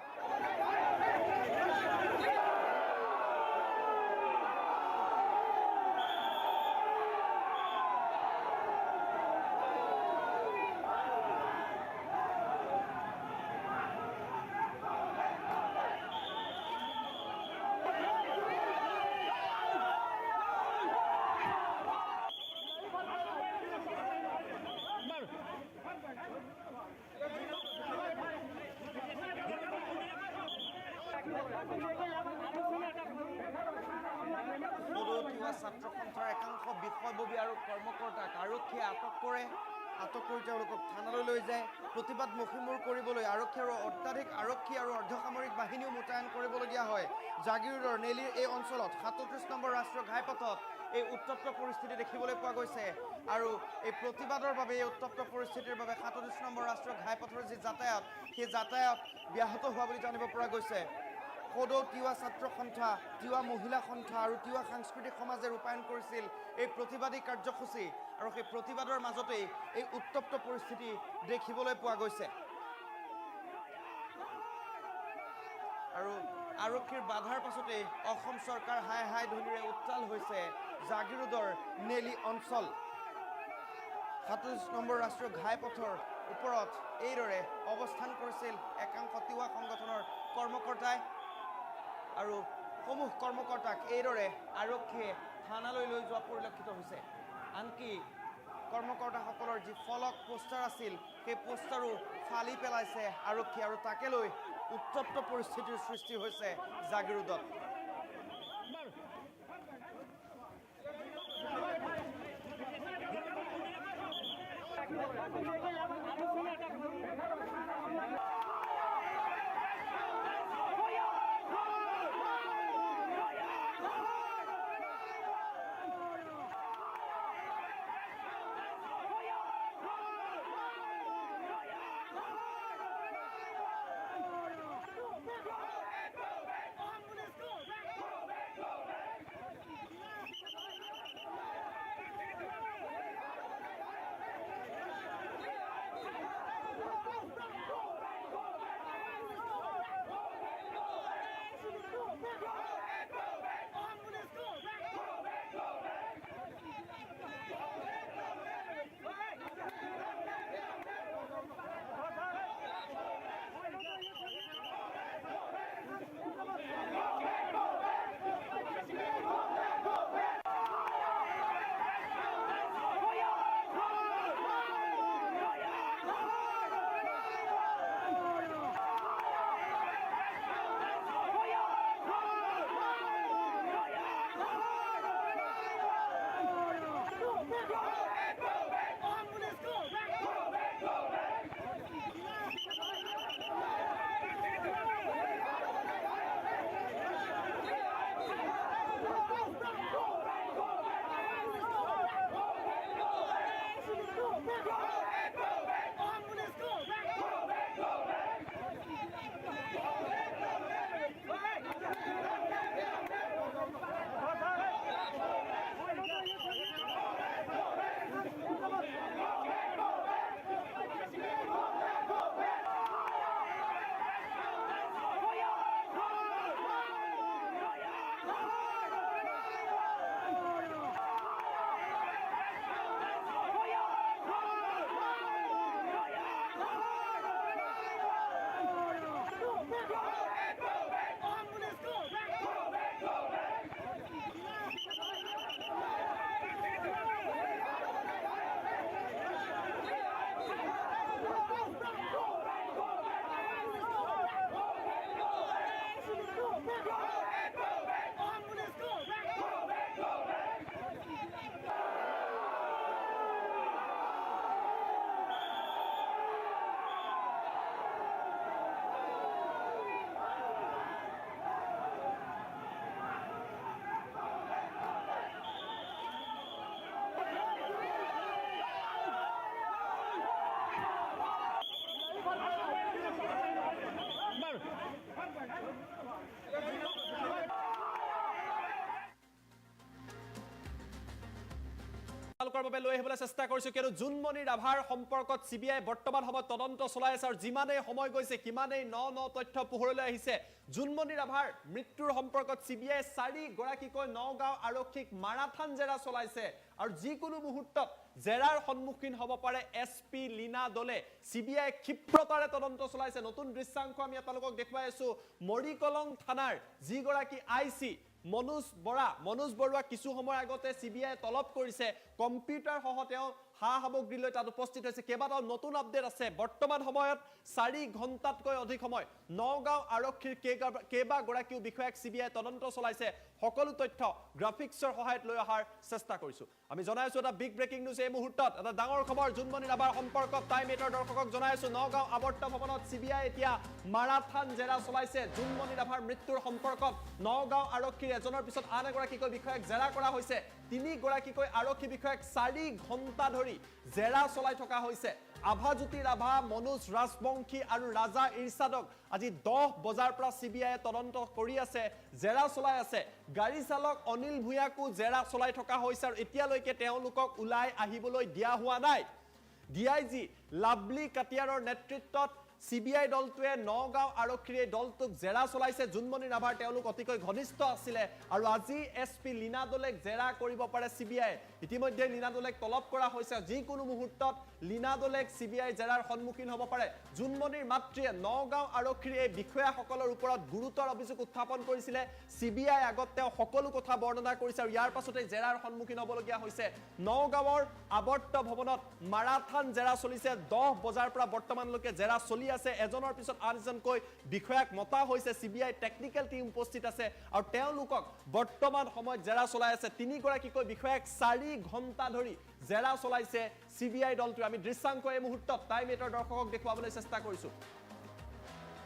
ছাত্ৰ সন্থাৰ একাংশ বিষয়ববী আৰু কৰ্মকৰ্তাক আৰক্ষীয়ে আটক কৰি তেওঁলোকক থানালৈ লৈ যায় প্ৰতিবাদমুখী মূৰ কৰিবলৈ আৰক্ষী আৰু অত্যাধিক আৰক্ষী আৰু অৰ্ধসামৰিক বাহিনীও মোতায়েন কৰিবলগীয়া হয় জাগিৰোডৰ নেলিৰ এই অঞ্চলত 37 নম্বৰ ৰাষ্ট্ৰীয় ঘাইপথত এই উত্তপ্ত পৰিস্থিতি দেখিবলৈ পোৱা গৈছে আৰু এই প্ৰতিবাদৰ বাবে এই উত্তপ্ত পৰিস্থিতিৰ বাবে 37 নম্বৰ ৰাষ্ট্ৰীয় ঘাইপথৰ যি যাতায়াত সেই যাতায়াত ব্যাহত হোৱা বুলি জানিব পৰা গৈছে সদৌ তিৱা ছাত্ৰ সন্থা তিৱা মহিলা সন্থা আৰু তিৱা সাংস্কৃতিক সমাজে ৰূপায়ণ কৰিছিল এই প্ৰতিবাদী কাৰ্যসূচী আৰু সেই প্ৰতিবাদৰ মাজতেই এই উত্তপ্ত পৰিস্থিতি দেখিবলৈ পোৱা গৈছে আৰু আৰক্ষীৰ বাধাৰ পাছতেই অসম চৰকাৰ হাই হাই ধ্বনিৰে উত্তাল হৈছে জাগিৰোডৰ নেলি অঞ্চল 37 নম্বৰ ৰাষ্ট্ৰীয় ঘাইপথৰ ওপৰত এইদৰে অৱস্থান কৰিছিল একাংশ তিৱা সংগঠনৰ কৰ্মকৰ্তাই আৰু সমূহ কৰ্মকৰ্তাক এইদৰে আৰক্ষীয়ে থানালৈ লৈ যোৱা পৰিলক্ষিত হৈছে আনকি কৰ্মকৰ্তাসকলৰ যি ফলক পোষ্টাৰ আছিল সেই পোষ্টাৰো ফালি পেলাইছে আৰক্ষী আৰু তাকে লৈ উত্তপ্ত পৰিস্থিতিৰ সৃষ্টি হৈছে জাগিৰোডত বাবে লৈ আহিবলৈ চেষ্টা কৰিছো কিয়নো জুনমণি ৰাভাৰ সম্পৰ্কত সিবিআই বৰ্তমান সময়ত তদন্ত চলাই আছে আৰু যিমানেই সময় গৈছে কিমানেই ন তথ্য পোহৰলৈ আহিছে জুনমণি ৰাভাৰ মৃত্যুৰ সম্পৰ্কত সিবিআই 4 গৰাকীকৈ নগাঁও আৰক্ষীক মাৰাথান জেৰা চলাইছে আৰু যিকোনো মুহূৰ্তত জেৰাৰ সন্মুখীন হ'ব পাৰে এছপি লীনা দলে সিবিআই ক্ষিপ্ৰতাৰে তদন্ত চলাইছে নতুন দৃশ্যাংশ আমি আপোনালোকক দেখুৱাই আছো মৰিকলং থানাৰ যি গৰাকী আইসি মনোজ বৰুৱা কিছু সময় আগতে সিবিআই তলব কৰিছে কম্পিউটাৰ সহ তেওঁ হা সামগ্ৰী লৈ তাত উপস্থিত হৈছে কেইবাটাও নতুন আপডেট আছে বৰ্তমান সময়ত 4 ঘণ্টাতকৈ অধিক সময় নগাঁও আৰক্ষীৰ কেইবাগৰাকীও বিষয়াক সিবিআই তদন্ত চলাইছে সকলো তথ্য গ্ৰাফিক্সৰ সহায়ত লৈ অহাৰ চেষ্টা কৰিছো আমি জনাইছো এটা বিগ ব্ৰেকিং নিউজ এই মুহূৰ্তত এটা ডাঙৰ খবৰ জুনমণি ৰাভাৰ সম্পৰ্কত টাইম 8 ৰ দৰ্শকক জনাইছো নগাঁও আৱৰ্ত ভৱনত সিবিআই এতিয়া মাৰাথান জেৰা চলাইছে জুনমণি ৰাভাৰ মৃত্যুৰ সম্পৰ্কত নগাঁও আৰক্ষীৰ এজনৰ পিছত আন এগৰাকীকৈ বিষয়াক জেৰা কৰা হৈছে 3 গৰাকীকৈ আৰক্ষী বিষয়াক 4 ঘণ্টা ধৰি জেৰা চলাই থকা হৈছে আভাজ্যোতি ৰাভা মনোজ ৰাজবংশী আৰু ৰাজা ইৰছাদক আজি 10 বজাৰ পৰা সিবিআই তদন্ত কৰি আছে জেৰা চলাই আছে গাড়ী চালক অনিল ভূঞাকো জেৰা চলাই থকা হৈছে আৰু এতিয়ালৈকে তেওঁলোকক উলাই আহিবলৈ দিয়া হোৱা নাই ডিআইজি লাভলি কাটিয়াৰৰ নেতৃত্বত CBI দলটোৱে নগাঁও আৰক্ষীৰ এই দলটোক জেৰা চলাইছে জুনমণি ৰাভাৰ তেওঁলোক অতিকৈ ঘনিষ্ঠ আছিলে আৰু আজি SP লীনা দলেক জেৰা কৰিব পাৰে CBI ইতিমধ্যে লীনা দলেক তলব কৰা হৈছে যিকোনো মুহূৰ্তত লীনা দলেক CBI জেৰাৰ সন্মুখীন হ'ব পাৰে জুনমণিৰ মাতৃয়ে নগাঁও আৰক্ষীৰ এই বিষয়াসকলৰ ওপৰত গুৰুতৰ অভিযোগ উত্থাপন কৰিছিলে CBI আগত তেওঁ সকলো কথা বৰ্ণনা কৰিছে আৰু ইয়াৰ পাছতে জেৰাৰ সন্মুখীন হ'বলগীয়া হৈছে নগাঁৱৰ আৱৰ্ত ভৱনত মাৰাথান জেৰা চলিছে 10 বজাৰ পৰা বৰ্তমানলৈকে জেৰা চলি আছে এজনৰ পিছত আনজনকৈ বিষয়াক মতা হৈছে CBI টেকনিক্যাল টিম উপস্থিত আছে আৰু তেওঁলোকক বৰ্তমান সময়ত জেৰা চলাই আছে তিনিগৰাকীকৈ বিষয়াক 4 ঘণ্টা ধৰি জেৰা চলাইছে CBI দলটো আমি দৃশ্যাংক এই মুহূৰ্তত টাইম 8 ৰ দৰ্শকক দেখুৱাবলৈ চেষ্টা কৰিছো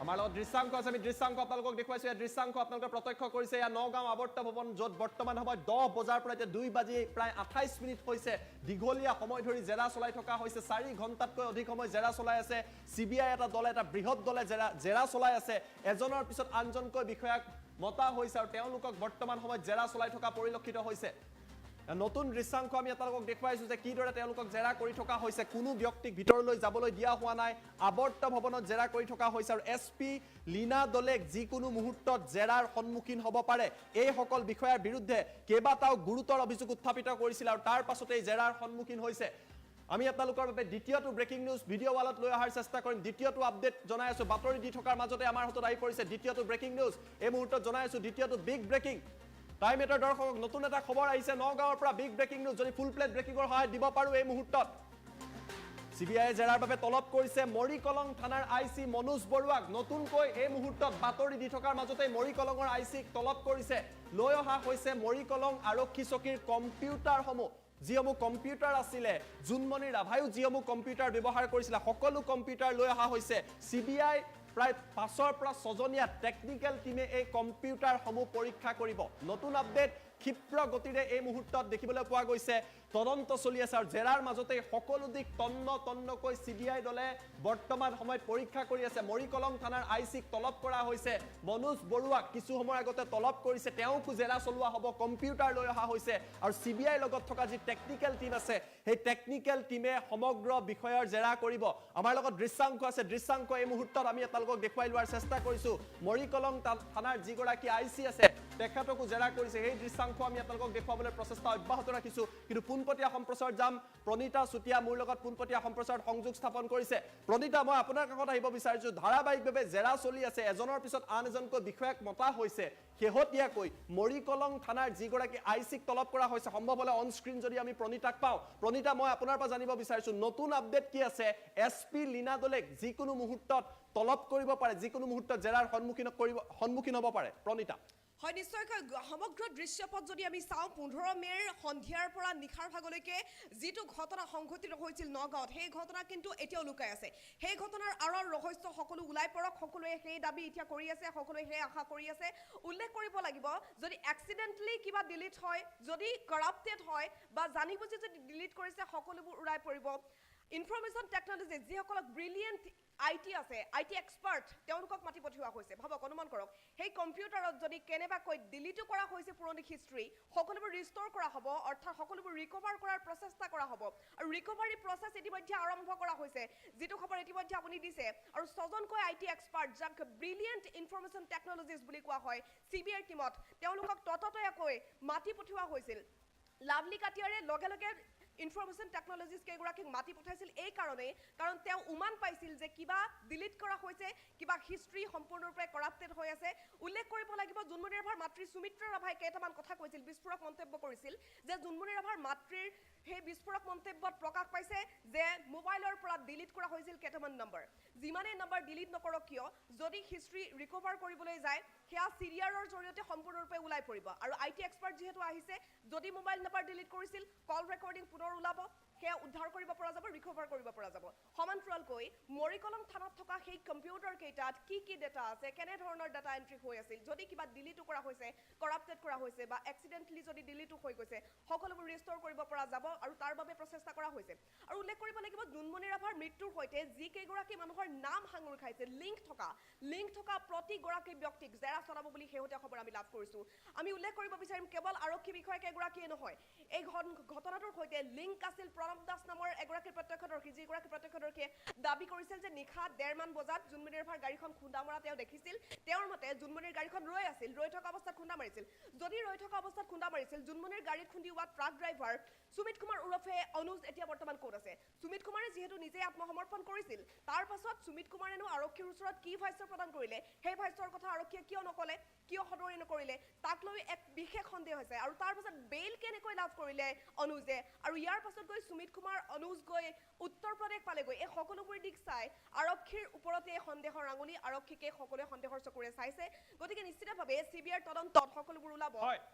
আমাৰ লগত দৃশ্যাংক আছে আমি দৃশ্যাংক আপোনালোকক দেখুৱাইছো এই দৃশ্যাংক আপোনালোকে প্ৰত্যক্ষ কৰিছে ইয়া নগাঁও আৱৰ্ত ভৱন য'ত বৰ্তমান সময়ত 10 বজাৰ পৰা এতিয়া 2 বাজি প্ৰায় 28 মিনিট হৈছে দীঘলীয়া সময় ধৰি জেৰা চলাই থকা হৈছে 4 ঘণ্টাতকৈ অধিক সময় জেৰা চলাই আছে CBI এটা দলে এটা বৃহৎ দলে জেৰা চলাই আছে এজনৰ পিছত আনজনকৈ বিষয়াক মতা হৈছে আৰু তেওঁলোকক বৰ্তমান সময়ত জেৰা চলাই থকা পৰিলক্ষিত হৈছে নতুন দৃশ্যাংক আমি আপোনালোকক দেখুৱাইছো যে কিদৰে তেওঁলোকক জেৰা কৰি থকা হৈছে কোনো ব্যক্তিক ভিতৰলৈ যাবলৈ দিয়া হোৱা নাই আৱৰ্ত ভৱনত জেৰা কৰি থকা হৈছে আৰু SP লীনা দলেক যিকোনো মুহূৰ্তত জেৰাৰ সন্মুখীন হ'ব পাৰে এই সকল বিষয়াৰ বিৰুদ্ধে কেইবাটাও গুৰুতৰ অভিযোগ উত্থাপিত কৰিছিল আৰু তাৰ পাছতে জেৰাৰ সন্মুখীন হৈছে আমি আপোনালোকৰ বাবে দ্বিতীয়টো ব্ৰেকিং নিউজ ভিডিঅ' ৱালত লৈ অহাৰ চেষ্টা কৰিম দ্বিতীয়টো আপডেট জনাই আছো বাতৰি দি থকাৰ মাজতে আমাৰ হাতত আহি পৰিছে দ্বিতীয়টো ব্ৰেকিং নিউজ এই মুহূৰ্তত জনাই আছো দ্বিতীয়টো বিগ ব্ৰেকিং টাইম 8 ৰ দৰ্শকক নতুন এটা খবৰ আহিছে নগাঁৱৰ পৰা বিগ ব্ৰেকিং নিউজ যদি ফুল প্লেট ব্ৰেকিংৰ সহায় দিব পাৰো এই মুহূৰ্তত CBI জেৰাৰ বাবে তলব কৰিছে মৰিকলং থানাৰ IC মনোজ বৰুৱাক নতুনকৈ এই মুহূৰ্তত বাতৰি দি থকাৰ মাজতে মৰিকলঙৰ ICক তলব কৰিছে লৈ অহা হৈছে মৰিকলং আৰক্ষী চকীৰ কম্পিউটাৰসমূহ যিসমূহ কম্পিউটাৰ আছিলে জুনমণি ৰাভায়ো যিসমূহ কম্পিউটাৰ ব্যৱহাৰ কৰিছিল সকলো কম্পিউটাৰ লৈ অহা হৈছে CBI প্ৰায় 5ৰ পৰা 6জনীয়া টেকনিক্যাল টিমে এই কম্পিউটাৰসমূহ পৰীক্ষা কৰিব নতুন আপডেট ক্ষিপ্ৰ গতিৰে এই মুহূৰ্তত দেখিবলৈ পোৱা গৈছে তদন্ত চলি আছে আৰু জেৰাৰ মাজতে সকলো দিক তন্নকৈ CBI দলে বৰ্তমান সময়ত পৰীক্ষা কৰি আছে মৰিকলং থানাৰ ICক তলব কৰা হৈছে মনোজ বৰুৱাক কিছু সময় আগতে তলব কৰিছে তেওঁকো জেৰা চলোৱা হ'ব কম্পিউটাৰ লৈ অহা হৈছে আৰু CBI লগত থকা যি টেকনিক্যাল টিম আছে সেই টেকনিক্যাল টিমে সমগ্ৰ বিষয়ৰ জেৰা কৰিব আমাৰ লগত দৃশ্যাংক আছে দৃশ্যাংক এই মুহূৰ্তত আমি আপোনালোকক দেখুৱাই লোৱাৰ চেষ্টা কৰিছো মৰিকলং থানাৰ যিগৰাকী IC আছে তেখেতকো জেৰা কৰিছে সেই দৃশ্যাংক আমি আপোনালোকক দেখুৱাবলৈ প্ৰচেষ্টা অব্যাহত ৰাখিছো কিন্তু পোনপটীয়া সম্প্ৰচাৰ যাম প্ৰণীতা চুটিয়া মোৰ লগত পোনপটীয়া সম্প্ৰচাৰ সংযোগ স্থাপন কৰিছে প্ৰণীতা মই আপোনাৰ কাষত আহিব বিচাৰিছো ধাৰাবাহিকভাৱে জেৰা চলি আছে এজনৰ পিছত আন এজনকৈ বিষয়াক মতা হৈছে শেহতীয়াকৈ মৰিকলং থানাৰ যিগৰাকী ICক তলব কৰা হৈছে সম্ভৱ হলে অন স্ক্ৰীন যদি আমি প্ৰণীতাক পাওঁ প্ৰণীতা মই আপোনাৰ পৰা জানিব বিচাৰিছো নতুন আপডেট কি আছে SP লীনা দলেক যিকোনো মুহূৰ্তত তলব কৰিব পাৰে যিকোনো মুহূৰ্তত জেৰাৰ সন্মুখীন হ'ব পাৰে প্ৰণীতা হয় নিশ্চয়কৈ সমগ্ৰ দৃশ্যপট যদি আমি চাওঁ 15 মেৰ সন্ধিয়াৰ পৰা নিশাৰ ভাগলৈকে যিটো ঘটনা সংঘটিত হৈছিল নগাঁৱত সেই ঘটনা কিন্তু এতিয়াও লুকাই আছে সেই ঘটনাৰ আঁৰৰ ৰহস্য সকলো ওলাই পৰক সকলোৱে সেই দাবী এতিয়া কৰি আছে সকলোৱে সেই আশা কৰি আছে উল্লেখ কৰিব লাগিব যদি এক্সিডেন্টলি কিবা ডিলিট হয় যদি কৰাপ্টেড হয় বা জানি বুজি যদি ডিলিট কৰিছে সকলোবোৰ উৰাই পৰিব ইনফৰমেশ্যন টেকনলজি যিসকলক ব্ৰিলিয়েণ্ট IT আছে IT এক্সপাৰ্ট তেওঁলোকক মাতি পঠিওৱা হৈছে ভাবক অনুমান কৰক সেই কম্পিউটাৰত যদি কেনেবাকৈ ডিলিট কৰা হৈছে পুৰণি হিষ্ট্ৰী সকলোবোৰ ৰিষ্ট'ৰ কৰা হ'ব অৰ্থাৎ সকলোবোৰ ৰিকভাৰ কৰাৰ প্ৰচেষ্টা কৰা হ'ব আৰু ৰিকভাৰী প্ৰচেছ ইতিমধ্যে আৰম্ভ কৰা হৈছে যিটো খবৰ ইতিমধ্যে আপুনি দিছে আৰু 6জনকৈ IT এক্সপাৰ্ট যাক ব্ৰিলিয়েণ্ট ইনফৰমেশ্যন টেকনলজিজ বুলি কোৱা হয় CBI টিমত তেওঁলোকক তততৈয়াকৈ মাতি পঠিওৱা হৈছিল লাভলি কাটিয়াৰে লগে লগে ইনফৰমেশ্যন টেকনলজিজ কেইগৰাকীক মাতি পঠাইছিল এই কাৰণেই কাৰণ তেওঁ উমান পাইছিল যে কিবা ডিলিট কৰা হৈছে কিবা হিষ্ট্ৰী সম্পূৰ্ণৰূপে কৰাপ্টেড হৈ আছে উল্লেখ কৰিব লাগিব জুনমণি ৰাভাৰ মাতৃ সুমিত্ৰা ৰাভাই কেইটামান কথা কৈছিল বিস্ফোৰক মন্তব্য কৰিছিল যে জুনমণি ৰাভাৰ মাতৃৰ সেই বিস্ফোৰক মন্তব্যত প্ৰকাশ পাইছে যে মোবাইলৰ পৰা ডিলিট কৰা হৈছিল কেইটামান নম্বৰ যিমানে নম্বৰ ডিলিট নকৰক কিয় যদি হিষ্ট্ৰী ৰিকভাৰ কৰিবলৈ যায় সেয়া চিৰিয়াৰৰ জৰিয়তে সম্পূৰ্ণৰূপে ওলাই পৰিব আৰু IT এক্সপাৰ্ট যিহেতু আহিছে যদি মোবাইল নম্বৰ ডিলিট কৰিছিল কল ৰেকৰ্ডিং পুনৰ ওলাব সেয়া উদ্ধাৰ কৰিব পৰা যাব ৰিকভাৰ কৰিব পৰা যাব সমান্তৰালকৈ মৰিকলং থানাত থকা সেই কম্পিউটাৰ কেইটাত কি ডাটা আছে কেনে ধৰণৰ ডাটা এন্ট্ৰি হৈ আছিল যদি কিবা ডিলিট কৰা হৈছে কৰাপ্টেড কৰা হৈছে বা এক্সিডেন্টলি যদি ডিলিট হৈ গৈছে সকলোবোৰ ৰিষ্ট'ৰ কৰিব পৰা যাব আৰু তাৰ বাবে প্ৰচেষ্টা কৰা হৈছে আৰু উল্লেখ কৰিব লাগিব জুনমণি ৰাভাৰ মৃত্যুৰ সৈতে যি কেইগৰাকী মানুহৰ নাম সাঙুৰ খাইছে লিংক থকা প্ৰতিগৰাকী ব্যক্তিক জেৰা চলাব বুলি শেহতীয়া খবৰ আমি লাভ কৰিছো আমি উল্লেখ কৰিব বিচাৰিম কেৱল আৰক্ষী বিষয়া কেইগৰাকীয়ে নহয় এই ঘটনাটোৰ সৈতে লিংক আছিল প্ৰণৱ দাস নামৰ এগৰাকী প্ৰত্যক্ষদৰ্শী যিগৰাকী প্ৰত্যক্ষদৰ্শীয়ে দাবী কৰিছিল যে নিশা 1:30 মান বজাত জোনমণি ৰাভাৰ গাড়ীখন খুন্দা মৰা তেওঁ দেখিছিল তেওঁৰ মতে জোনমণিৰ গাড়ীখন ৰৈ থকা অৱস্থাত খুন্দা মাৰিছিল যদি ৰৈ থকা অৱস্থাত খুন্দা মাৰিছিল জোনমণিৰ গাড়ীত খুন্দিওৱা ট্ৰাক ড্ৰাইভাৰ সুমিত কুমাৰ উৰফে অনুজ এতিয়া বৰ্তমান ক'ত আছে সুমিত কুমাৰে যিহেতু নিজে আত্মসমৰ্পণ কৰিছিল তাৰ পাছত সুমিত কুমাৰেনো আৰক্ষীৰ ওচৰত কি ভাষ্য প্ৰদান কৰিলে সেই ভাষ্যৰ কথা আৰক্ষীয়ে কিয় নকলে কিয় সদৰি নকৰিলে তাক লৈ এক বিশেষ সন্দেহ হৈছে আৰু তাৰ পাছত বেইল কেনেকৈ লাভ কৰিলে অনুজে আৰু ইয়াৰ পাছত গৈ সুমিত কুমাৰ অনুজ গৈ উত্তৰ প্ৰদেশ পালেগৈ এই সকলোবোৰ দিশ চাই আৰক্ষীৰ ওপৰতে সন্দেহৰ আঙুলি আৰক্ষীকে সকলোৱে সন্দেহৰ চকুৰে চাইছে গতিকে নিশ্চিতভাৱে সিবিআইৰ তদন্তত সকলোবোৰ ওলাব হয়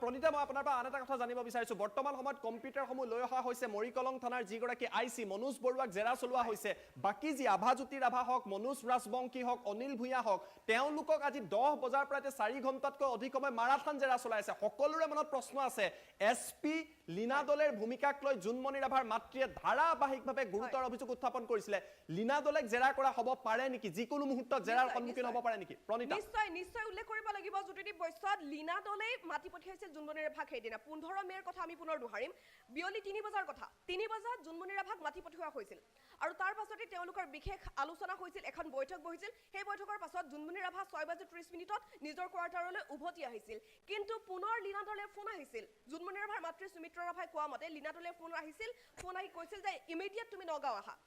প্ৰণীতা মই আপোনাৰ পৰা আন এটা কথা জানিব বিচাৰিছো বৰ্তমান সময়ত কম্পিউটাৰসমূহ লৈ অহা হৈছে মৰিকলং থানাৰ যিগৰাকী আইচি মনোজ বৰুৱাক জেৰা চলোৱা হৈছে বাকী যি আভাজ্যোতি ৰাভা হওক মনোজ ৰাজবংশী হওক অনিল ভূঞা হওক তেওঁলোকক আজি 10 বজাৰ পৰা 4 ঘণ্টাতকৈ অধিক সময় মাৰাথান জেৰা চলাই আছে সকলোৰে মনত প্ৰশ্ন আছে এছপি লীনা দলেৰ ভূমিকাক লৈ জোনমণি ৰাভাৰ মাতৃয়ে ধাৰাবাহিকভাৱে গুৰুতৰ অভিযোগ উত্থাপন কৰিছিলে লীনা দলেক জেৰা কৰা হ'ব পাৰে নেকি যিকোনো মুহূৰ্তত জেৰাৰ সন্মুখীন হ'ব পাৰে নেকি প্ৰণীতা নিশ্চয় উল্লেখ কৰিব লাগিব জ্যোতিদীপ বৈশ্যত লীনা দলে মাতি পঠিয়াইছিল জোনমণি ৰাভাক সেইদিনা 15 মেৰ কথা আমি পুনৰ দোহাৰিম বিয়লি 3 বজাৰ কথা 3 বজাত জোনমণি ৰাভাক মাতি পঠিওৱা হৈছিল আৰু তাৰ পাছতে তেওঁলোকৰ বিশেষ আলোচনা হৈছিল এখন বৈঠক বহিছিল সেই বৈঠকৰ পাছত জোনমণি ৰাভা 6:30 নিজৰ কোৱাৰ্টাৰলৈ উভতি আহিছিল কিন্তু পুনৰ লীনা দলে ফোন আহিছিল জোনমণি ৰাভাৰ মাতৃ সুমিত্ৰা ৰাভাই কোৱা মতে লীনা দলে ফোন আহি কৈছিল যে ইমিডিয়েট তুমি নগাঁও আহা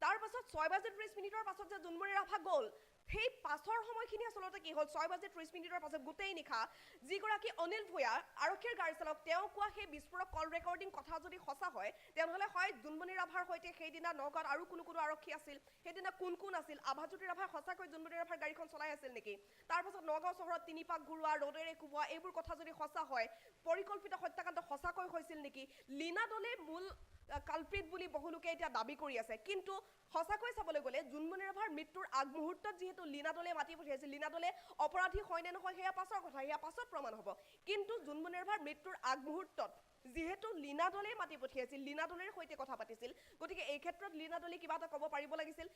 তাৰ পাছত 6:30 পাছত যে জোনমণি ৰাভা গ'ল সেই পাছৰ সময়খিনি আচলতে কি হ'ল 6:30 পাছত গোটেই নিশা যিগৰাকী অনিল ভূঞা আৰক্ষীৰ গাড়ী চালক তেওঁ কোৱা সেই বিস্ফোৰক কল ৰেকৰ্ডিং কথা যদি সঁচা হয় তেনেহ'লে হয় জোনমণি ৰাভাৰ সৈতে সেইদিনা নগাঁৱত আৰু কোনো আৰক্ষী আছিল সেইদিনা কোন আছিল আভাজ্যোতি ৰাভাই সঁচাকৈ জোনমণি ৰাভাৰ গাড়ীখন চলাই আছিল নেকি তাৰ পাছত নগাঁও চহৰত 3 পাক ঘূৰোৱা ৰ'দেৰে কোবোৱা এইবোৰ কথা যদি সঁচা হয় পৰিকল্পিত হত্যাকাণ্ড সঁচাকৈ হৈছিল নেকি লীনা দলে মূল কালপ্ৰিট বুলি বহুলোকে এতিয়া দাবী কৰি আছে কিন্তু সঁচাকৈ চাবলৈ গ'লে জোনমণি ৰাভাৰ মৃত্যুৰ আগমুহূৰ্তত যিহেতু লীনা দলে মাতি পঠিয়াইছিল লীনা দলে অপৰাধী হয় নে নহয় সেয়া পাছৰ কথা সেয়া পাছত প্ৰমাণ হ'ব কিন্তু জোনমণি ৰাভাৰ মৃত্যুৰ আগমুহূৰ্তত যিহেতু লীনা দলে মাতি পঠিয়াইছিল লীনা দলেৰ সৈতে কথা পাতিছিল গতিকে এই ক্ষেত্ৰত লীনা দলে কিবা এটা ক'ব পাৰিব লাগিছিল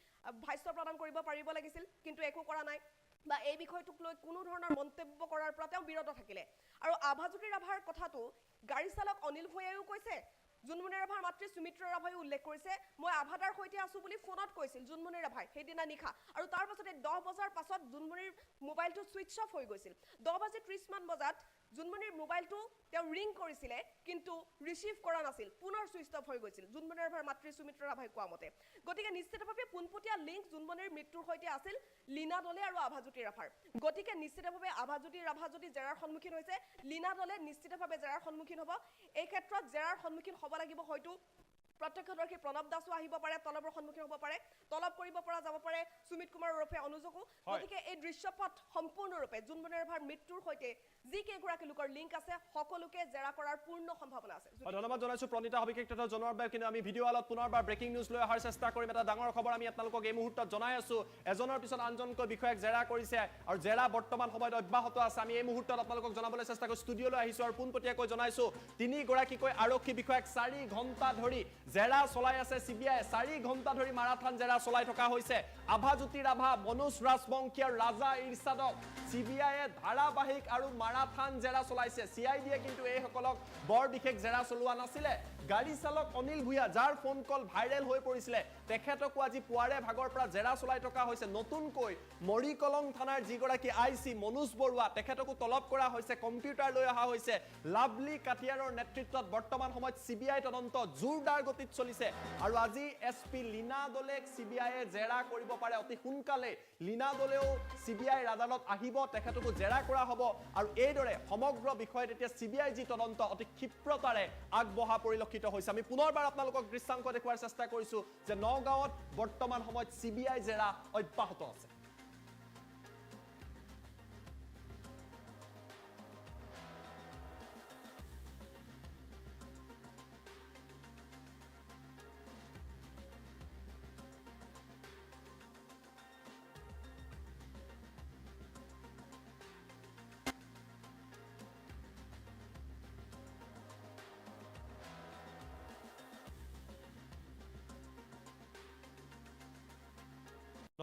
ভাষ্য প্ৰদান কৰিব পাৰিব লাগিছিল কিন্তু একো কৰা নাই বা এই বিষয়টোক লৈ কোনো ধৰণৰ মন্তব্য কৰাৰ পৰা তেওঁ বিৰত থাকিলে আৰু আভাজ্যোতি ৰাভাৰ কথাটো গাড়ী চালক অনিল ভূঞাইও কৈছে জোনমণি ৰাভাৰ মাতৃ সুমিত্ৰা ৰাভাই উল্লেখ কৰিছে মই আভাদাৰ সৈতে আছো বুলি ফোনত কৈছিল জোনমণি ৰাভাই সেইদিনা নিশা আৰু তাৰ পাছতে 10 বজাৰ পাছত জোনমণিৰ মোবাইলটো সুইচ অফ হৈ গৈছিল 10:30 মান বজাত জোনমণিৰ মোবাইলটো তেওঁ ৰিং কৰিছিলে কিন্তু ৰিচিভ কৰা নাছিল পুনৰ সুইচ অফ হৈ গৈছিল জোনমণি ৰাভাৰ মাতৃ সুমিত্ৰা ৰাভাই কোৱা মতে গতিকে নিশ্চিতভাৱে পোনপটীয়া লিংক জোনমণিৰ মৃত্যুৰ সৈতে আছিল লীনা দলে আৰু আভাজ্যোতি ৰাভাৰ গতিকে নিশ্চিতভাৱে আভাজ্যোতি ৰাভা যদি জেৰাৰ সন্মুখীন হৈছে লীনা দলে নিশ্চিতভাৱে জেৰাৰ সন্মুখীন হ'ব এই ক্ষেত্ৰত জেৰাৰ সন্মুখীন হ'ব লাগিব হয়তো প্ৰত্যক্ষদৰ্শী প্ৰণৱ দাসো আহিব পাৰে তলবৰ সন্মুখীন হ'ব পাৰে তলব কৰিব পৰা যাব পাৰে সুমিত কুমাৰ ওৰফে অনুজকো গতিকে এই দৃশ্যপট সম্পূৰ্ণৰূপে জোনমণি ৰাভাৰ মৃত্যুৰ সৈতে যি কেইগৰাকী লোকৰ লিংক আছে সকলোকে জেৰা কৰাৰ পূৰ্ণ সম্ভাৱনা আছে ধন্যবাদ জনাইছো প্ৰণীতা সবিশেষ তথ্য জনোৱাৰ বাবে কিন্তু আমি ভিডিঅ' আলত পুনৰবাৰ ব্ৰেকিং নিউজ লৈ অহাৰ চেষ্টা কৰিম এটা ডাঙৰ খবৰ আমি আপোনালোকক এই মুহূৰ্তত জনাই আছো এজনৰ পিছত আনজনকৈ বিষয়াক জেৰা কৰিছে আৰু জেৰা বৰ্তমান সময়ত অব্যাহত আছে আমি এই মুহূৰ্তত আপোনালোকক জনাবলৈ চেষ্টা কৰি ষ্টুডিঅ'লৈ আহিছো আৰু পোনপটীয়াকৈ জনাইছো 3 গৰাকীকৈ আৰক্ষী বিষয়াক 4 ঘণ্টা ধৰি জেৰা চলাই আছে সিবিআই 4 ঘণ্টা ধৰি মাৰাথান জেৰা চলাই থকা হৈছে আভাজ্যোতি ৰাভা মনোজ ৰাজবংশী আৰু ৰাজা ইৰছাদক সিবিআইয়ে ধাৰাবাহিক আৰু মাৰাথান জেৰা চলাইছে সিআইডিয়ে কিন্তু এই সকলক বৰ বিশেষ জেৰা চলোৱা নাছিলে গাড়ী চালক অনিল ভূঞা যাৰ ফোন কল ভাইৰেল হৈ পৰিছিলে তেখেতকো আজি পুৱাৰে ভাগৰ পৰা জেৰা চলাই থকা হৈছে নতুনকৈ মৰিকলং থানাৰ যিগৰাকী আইচি মনোজ বৰুৱা তেখেতকো তলব কৰা হৈছে কম্পিউটাৰ লৈ অহা হৈছে লাভলি কাটিয়াৰৰ নেতৃত্বত বৰ্তমান সময়ত সিবিআই তদন্ত জোৰদাৰ গতিত চলিছে আৰু আজি এছপি লীনা দলেক সিবিআইয়ে জেৰা কৰিব পাৰে অতি সোনকালে লীনা দলেও সিবিআইৰ আদালত আহিব তেখেতকো জেৰা কৰা হ'ব আৰু এইদৰে সমগ্ৰ বিষয়ত এতিয়া সিবিআই যি তদন্ত অতি ক্ষিপ্ৰতাৰে আগবঢ়া পৰিলক্ষিত হৈছে আমি পুনৰবাৰ আপোনালোকক দৃশ্যাংশ দেখুৱাৰ চেষ্টা কৰিছো যে নগাঁৱত বৰ্তমান সময়ত সিবিআই জেৰা অব্যাহত আছে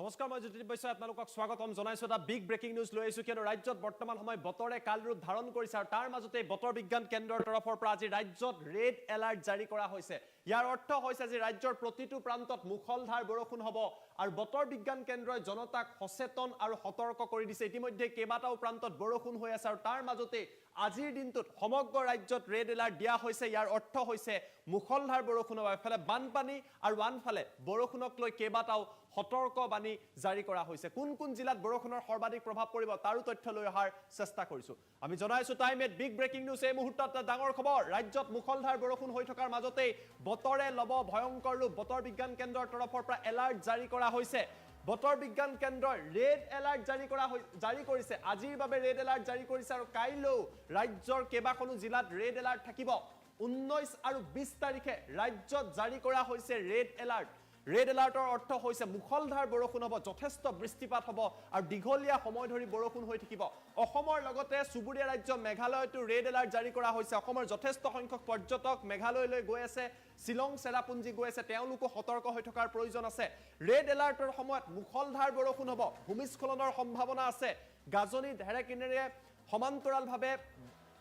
নমস্কাৰ মই জ্যোতি বৈশ্য আপোনালোকক স্বাগতম জনাইছো এটা বিগ ব্ৰেকিং নিউজ লৈ আহিছো কিয়নো ৰাজ্যত বৰ্তমান সময় বতৰে কাল ৰূপ ধাৰণ কৰিছে আৰু তাৰ মাজতে বতৰ বিজ্ঞান কেন্দ্ৰৰ তৰফৰ পৰা আজি ৰাজ্যত ৰেড এলাৰ্ট জাৰি কৰা হৈছে ইয়াৰ অৰ্থ হৈছে যে ৰাজ্যৰ প্ৰতিটো প্ৰান্তত মুখলধাৰ বৰষুণ হ'ব আৰু বতৰ বিজ্ঞান কেন্দ্ৰই জনতাক সচেতন আৰু সতৰ্ক কৰি দিছে ইতিমধ্যে কেইবাটাও প্ৰান্তত বৰষুণ হৈ আছে আৰু তাৰ মাজতে আজিৰ দিনটোত সমগ্ৰ ৰাজ্যত ৰেড এলাৰ্ট দিয়া হৈছে ইয়াৰ অৰ্থ হৈছে মুখলধাৰ বৰষুণ হ'ব এফালে বানপানী আৰু আনফালে বৰষুণক লৈ কেইবাটাও সতৰ্ক বাণী জাৰি কৰা হৈছে কোন কোন জিলাত বৰষুণৰ সৰ্বাধিক প্ৰভাৱ পৰিব তাৰো তথ্য লৈ অহাৰ চেষ্টা কৰিছো আমি জনাইছো টাইম 8 বিগ ব্ৰেকিং নিউজ এই মুহূৰ্তত ডাঙৰ খবৰ ৰাজ্যত মুখলধাৰ বৰষুণ হৈ থকাৰ মাজতে বতৰে লব ভয়ংকৰ ৰূপ বতৰ বিজ্ঞান কেন্দ্ৰৰ তৰফৰ পৰা এলাৰ্ট জাৰি কৰা হৈছে বতৰ বিজ্ঞান কেন্দ্ৰই ৰেড এলাৰ্ট জাৰি কৰিছে আজিৰ বাবে ৰেড এলাৰ্ট জাৰি কৰিছে আৰু কাইলৈ ৰাজ্যৰ কেইবাখনো জিলাত ৰেড এলাৰ্ট থাকিব 19 আৰু 20 তাৰিখে ৰাজ্যত জাৰি কৰা হৈছে ৰেড এলাৰ্ট ৰেড এলাৰ্টৰ অৰ্থ হৈছে মুখলধাৰ বৰষুণ হ'ব যথেষ্ট বৃষ্টিপাত হ'ব আৰু দীঘলীয়া সময় ধৰি বৰষুণ হৈ থাকিব অসমৰ লগতে চুবুৰীয়া ৰাজ্য মেঘালয়তো ৰেড এলাৰ্ট জাৰি কৰা হৈছে অসমৰ যথেষ্ট সংখ্যক পৰ্যটক মেঘালয়লৈ গৈ আছে শিলং চেৰাপুঞ্জি গৈ আছে তেওঁলোকো সতৰ্ক হৈ থকাৰ প্ৰয়োজন আছে ৰেড এলাৰ্টৰ সময়ত মুখলধাৰ বৰষুণ হ'ব ভূমিস্খলনৰ সম্ভাৱনা আছে গাজনি ঢেৰেকনিৰে সমান্তৰালভাৱে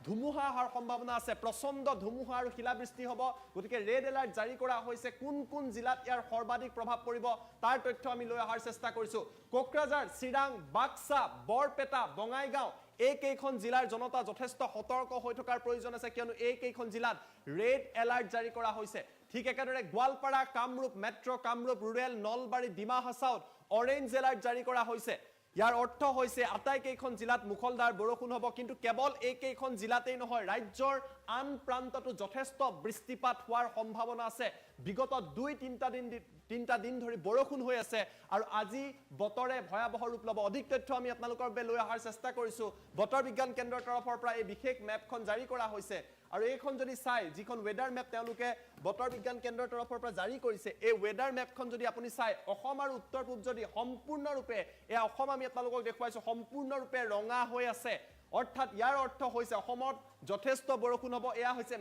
ধুমুহা হোৱাৰ সম্ভাৱনা আছে প্ৰচণ্ড ধুমুহা আৰু শিলাবৃষ্টি হ'ব গতিকে ৰেড এলাৰ্ট জাৰি কৰা হৈছে কোন কোন জিলাত ইয়াৰ সৰ্বাধিক প্ৰভাৱ পৰিব তাৰ তথ্য আমি লৈ অহাৰ চেষ্টা কৰিছো কোকৰাঝাৰ চিৰাং বাক্সা বৰপেটা বঙাইগাঁও এই কেইখন জিলাৰ জনতা যথেষ্ট সতৰ্ক হৈ থকাৰ প্ৰয়োজন আছে কিয়নো এই কেইখন জিলাত ৰেড এলাৰ্ট জাৰি কৰা হৈছে ঠিক একেদৰে গোৱালপাৰা কামৰূপ মেট্ৰ' কামৰূপ ৰুৰেল নলবাৰী ডিমা হাছাওত অৰেঞ্জ এলাৰ্ট জাৰি কৰা হৈছে ইয়াৰ অৰ্থ হৈছে আটাইকেইখন জিলাত মুখলধাৰ বৰষুণ হ'ব কিন্তু কেৱল এই কেইখন জিলাতেই নহয় ৰাজ্যৰ আন প্ৰান্ততো যথেষ্ট বৃষ্টিপাত হোৱাৰ সম্ভাৱনা আছে বিগত 2-3টা দিন ধৰি বৰষুণ হৈ আছে আৰু আজি বতৰে ভয়াবহ ৰূপ ল'ব অধিক তথ্য আমি আপোনালোকৰ বাবে লৈ অহাৰ চেষ্টা কৰিছো বতৰ বিজ্ঞান কেন্দ্ৰৰ তৰফৰ পৰা এই বিশেষ মেপখন জাৰি কৰা হৈছে আৰু এইখন যদি চাই যিখন ৱেডাৰ মেপ তেওঁলোকে বতৰ বিজ্ঞান কেন্দ্ৰৰ তৰফৰ পৰা জাৰি কৰিছে এই ৱেডাৰ মেপখন যদি আপুনি চাই অসম আৰু উত্তৰ পূব যদি সম্পূৰ্ণৰূপে এই অসম আমি আপোনালোকক দেখুৱাইছো সম্পূৰ্ণৰূপে ৰঙা হৈ আছে অৰ্থাৎ ইয়াৰ অৰ্থ হৈছে অসমত যথেষ্ট বৰষুণ হ'ব এয়া হৈছে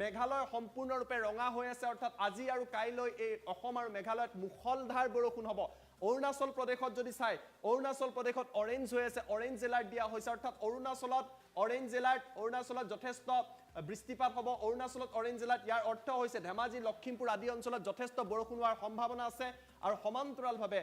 মেঘালয় সম্পূৰ্ণৰূপে ৰঙা হৈ আছে অৰ্থাৎ আজি আৰু কাইলৈ এই অসম আৰু মেঘালয়ত মুখলধাৰ বৰষুণ হ'ব অৰুণাচল প্ৰদেশত যদি চাই অৰুণাচল প্ৰদেশত অৰেঞ্জ হৈ আছে অৰেঞ্জ এলাৰ্ট দিয়া হৈছে অৰ্থাৎ অৰুণাচলত অৰেঞ্জ এলাৰ্ট অৰুণাচলত যথেষ্ট বৃষ্টিপাত হ'ব অৰুণাচলত অৰেঞ্জ এলাৰ্ট ইয়াৰ অৰ্থ হৈছে ধেমাজি লখিমপুৰ আদি অঞ্চলত যথেষ্ট বৰষুণ হোৱাৰ সম্ভাৱনা আছে আৰু সমান্তৰালভাৱে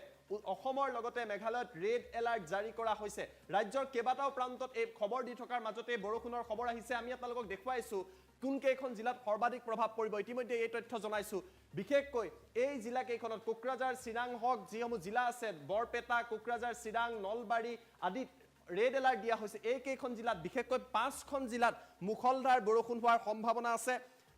অসমৰ লগতে মেঘালয়ত ৰেড এলাৰ্ট জাৰি কৰা হৈছে ৰাজ্যৰ কেইবাটাও প্ৰান্তত এই খবৰ দি থকাৰ মাজতে বৰষুণৰ খবৰ আহিছে আমি আপোনালোকক দেখুৱাইছো কোন কেইখন জিলাত সৰ্বাধিক প্ৰভাৱ পৰিব ইতিমধ্যে এই তথ্য জনাইছো বিশেষকৈ এই জিলা কেইখনত কোকৰাঝাৰ চিৰাং হক যিসমূহ জিলা আছে বৰপেটা কোকৰাঝাৰ চিৰাং নলবাৰী আদি ৰেড এলাৰ্ট দিয়া হৈছে এই কেইখন জিলাত বিশেষকৈ 5খন জিলাত মুখলধাৰ বৰষুণ হোৱাৰ সম্ভাৱনা আছে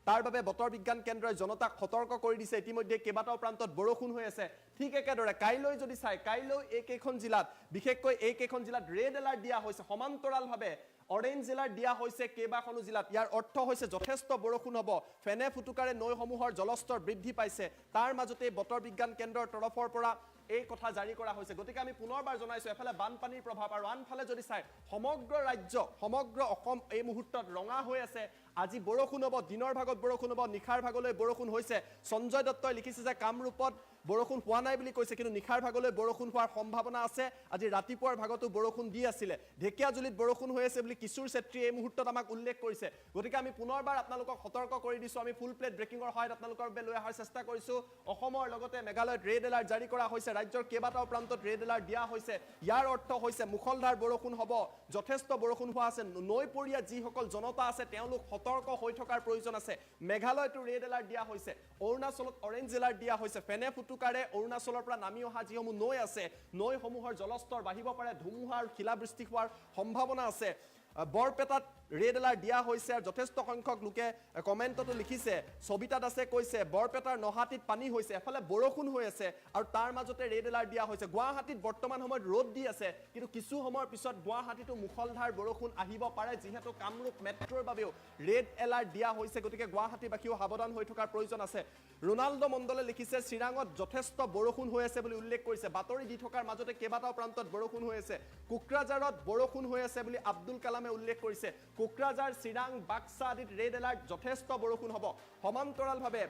তাৰ বাবে বতৰ বিজ্ঞান কেন্দ্ৰই জনতাক সতৰ্ক কৰি দিছে ইতিমধ্যে কেইবাটাও প্ৰান্তত বৰষুণ হৈ আছে ঠিক একেদৰে কাইলৈ যদি চাই কাইলৈ এই কেইখন জিলাত বিশেষকৈ এই কেইখন জিলাত ৰেড এলাৰ্ট দিয়া হৈছে সমান্তৰালভাৱে অৰেঞ্জ এলাৰ্ট দিয়া হৈছে কেইবাখনো জিলাত ইয়াৰ অৰ্থ হৈছে যথেষ্ট বৰষুণ হ'ব ফেনে ফুটুকাৰে নৈসমূহৰ জলস্তৰ বৃদ্ধি পাইছে তাৰ মাজতে বতৰ বিজ্ঞান কেন্দ্ৰৰ তৰফৰ পৰা এই কথা জাৰি কৰা হৈছে গতিকে আমি পুনৰবাৰ জনাইছো এফালে বানপানীৰ প্ৰভাৱ আৰু আনফালে যদি চাই সমগ্ৰ ৰাজ্য সমগ্ৰ অসম এই মুহূৰ্তত ৰঙা হৈ আছে আজি বৰষুণ হ'ব দিনৰ ভাগত বৰষুণ হ'ব নিশাৰ ভাগলৈ বৰষুণ হৈছে সঞ্জয় দত্তই লিখিছে যে কামৰূপত বৰষুণ হোৱা নাই বুলি কৈছে কিন্তু নিশাৰ ভাগলৈ বৰষুণ হোৱাৰ সম্ভাৱনা আছে আজি ৰাতিপুৱাৰ ভাগতো বৰষুণ দি আছিলে ঢেকিয়াজুলিত বৰষুণ হৈ আছে বুলি কিশোৰ চেত্ৰীয়ে এই মুহূৰ্তত আমাক উল্লেখ কৰিছে গতিকে আমি পুনৰবাৰ আপোনালোকক সতৰ্ক কৰি দিছো আমি ফুল প্লেট ব্ৰেকিংৰ সহায়ত আপোনালোকৰ বাবে লৈ অহাৰ চেষ্টা কৰিছো অসমৰ লগতে মেঘালয়ত ৰেড এলাৰ্ট জাৰি কৰা হৈছে ৰাজ্যৰ কেইবাটাও প্ৰান্তত ৰেড এলাৰ্ট দিয়া হৈছে ইয়াৰ অৰ্থ হৈছে মুখলধাৰ বৰষুণ হ'ব যথেষ্ট বৰষুণ হোৱা আছে নৈপৰীয়া যিসকল জনতা আছে তেওঁলোক সতৰ্ক হৈ থকাৰ প্ৰয়োজন আছে মেঘালয়তো ৰেড এলাৰ্ট দিয়া হৈছে অৰুণাচলত অৰেঞ্জ এলাৰ্ট দিয়া হৈছে ফেনে ফুটুকাৰে অৰুণাচলৰ পৰা নামি অহা যিসমূহ নৈ আছে নৈসমূহৰ জলস্তৰ বাঢ়িব পাৰে ধুমুহা আৰু শিলাবৃষ্টি হোৱাৰ সম্ভাৱনা আছে বৰপেটাত ৰেড এলাৰ্ট দিয়া হৈছে আৰু যথেষ্ট সংখ্যক লোকে কমেণ্টতো লিখিছে সবিতা দাসে কৈছে বৰপেটাৰ নহাটিত পানী হৈছে এফালে বৰষুণ হৈ আছে আৰু তাৰ মাজতে ৰেড এলাৰ্ট দিয়া হৈছে গুৱাহাটীত বৰ্তমান সময়ত ৰ'দ দি আছে কিন্তু কিছু সময়ৰ পিছত গুৱাহাটীতো মুখলধাৰ বৰষুণ আহিব পাৰে যিহেতু কামৰূপ মেট্ৰ'ৰ বাবেও ৰেড এলাৰ্ট দিয়া হৈছে গতিকে গুৱাহাটীবাসীও সাৱধান হৈ থকাৰ প্ৰয়োজন আছে ৰোনাল্ডো মণ্ডলে লিখিছে চিৰাঙত যথেষ্ট বৰষুণ হৈ আছে বুলি উল্লেখ কৰিছে বাতৰি দি থকাৰ মাজতে কেইবাটাও প্ৰান্তত বৰষুণ হৈ আছে কোকৰাঝাৰত বৰষুণ হৈ আছে বুলি আব্দুল কালামে উল্লেখ কৰিছে কোকৰাঝাৰ চিৰাং বাক্সা আদিত ৰেড এলাৰ্ট যথেষ্ট বৰষুণ হ'ব সমান্তৰালভাৱে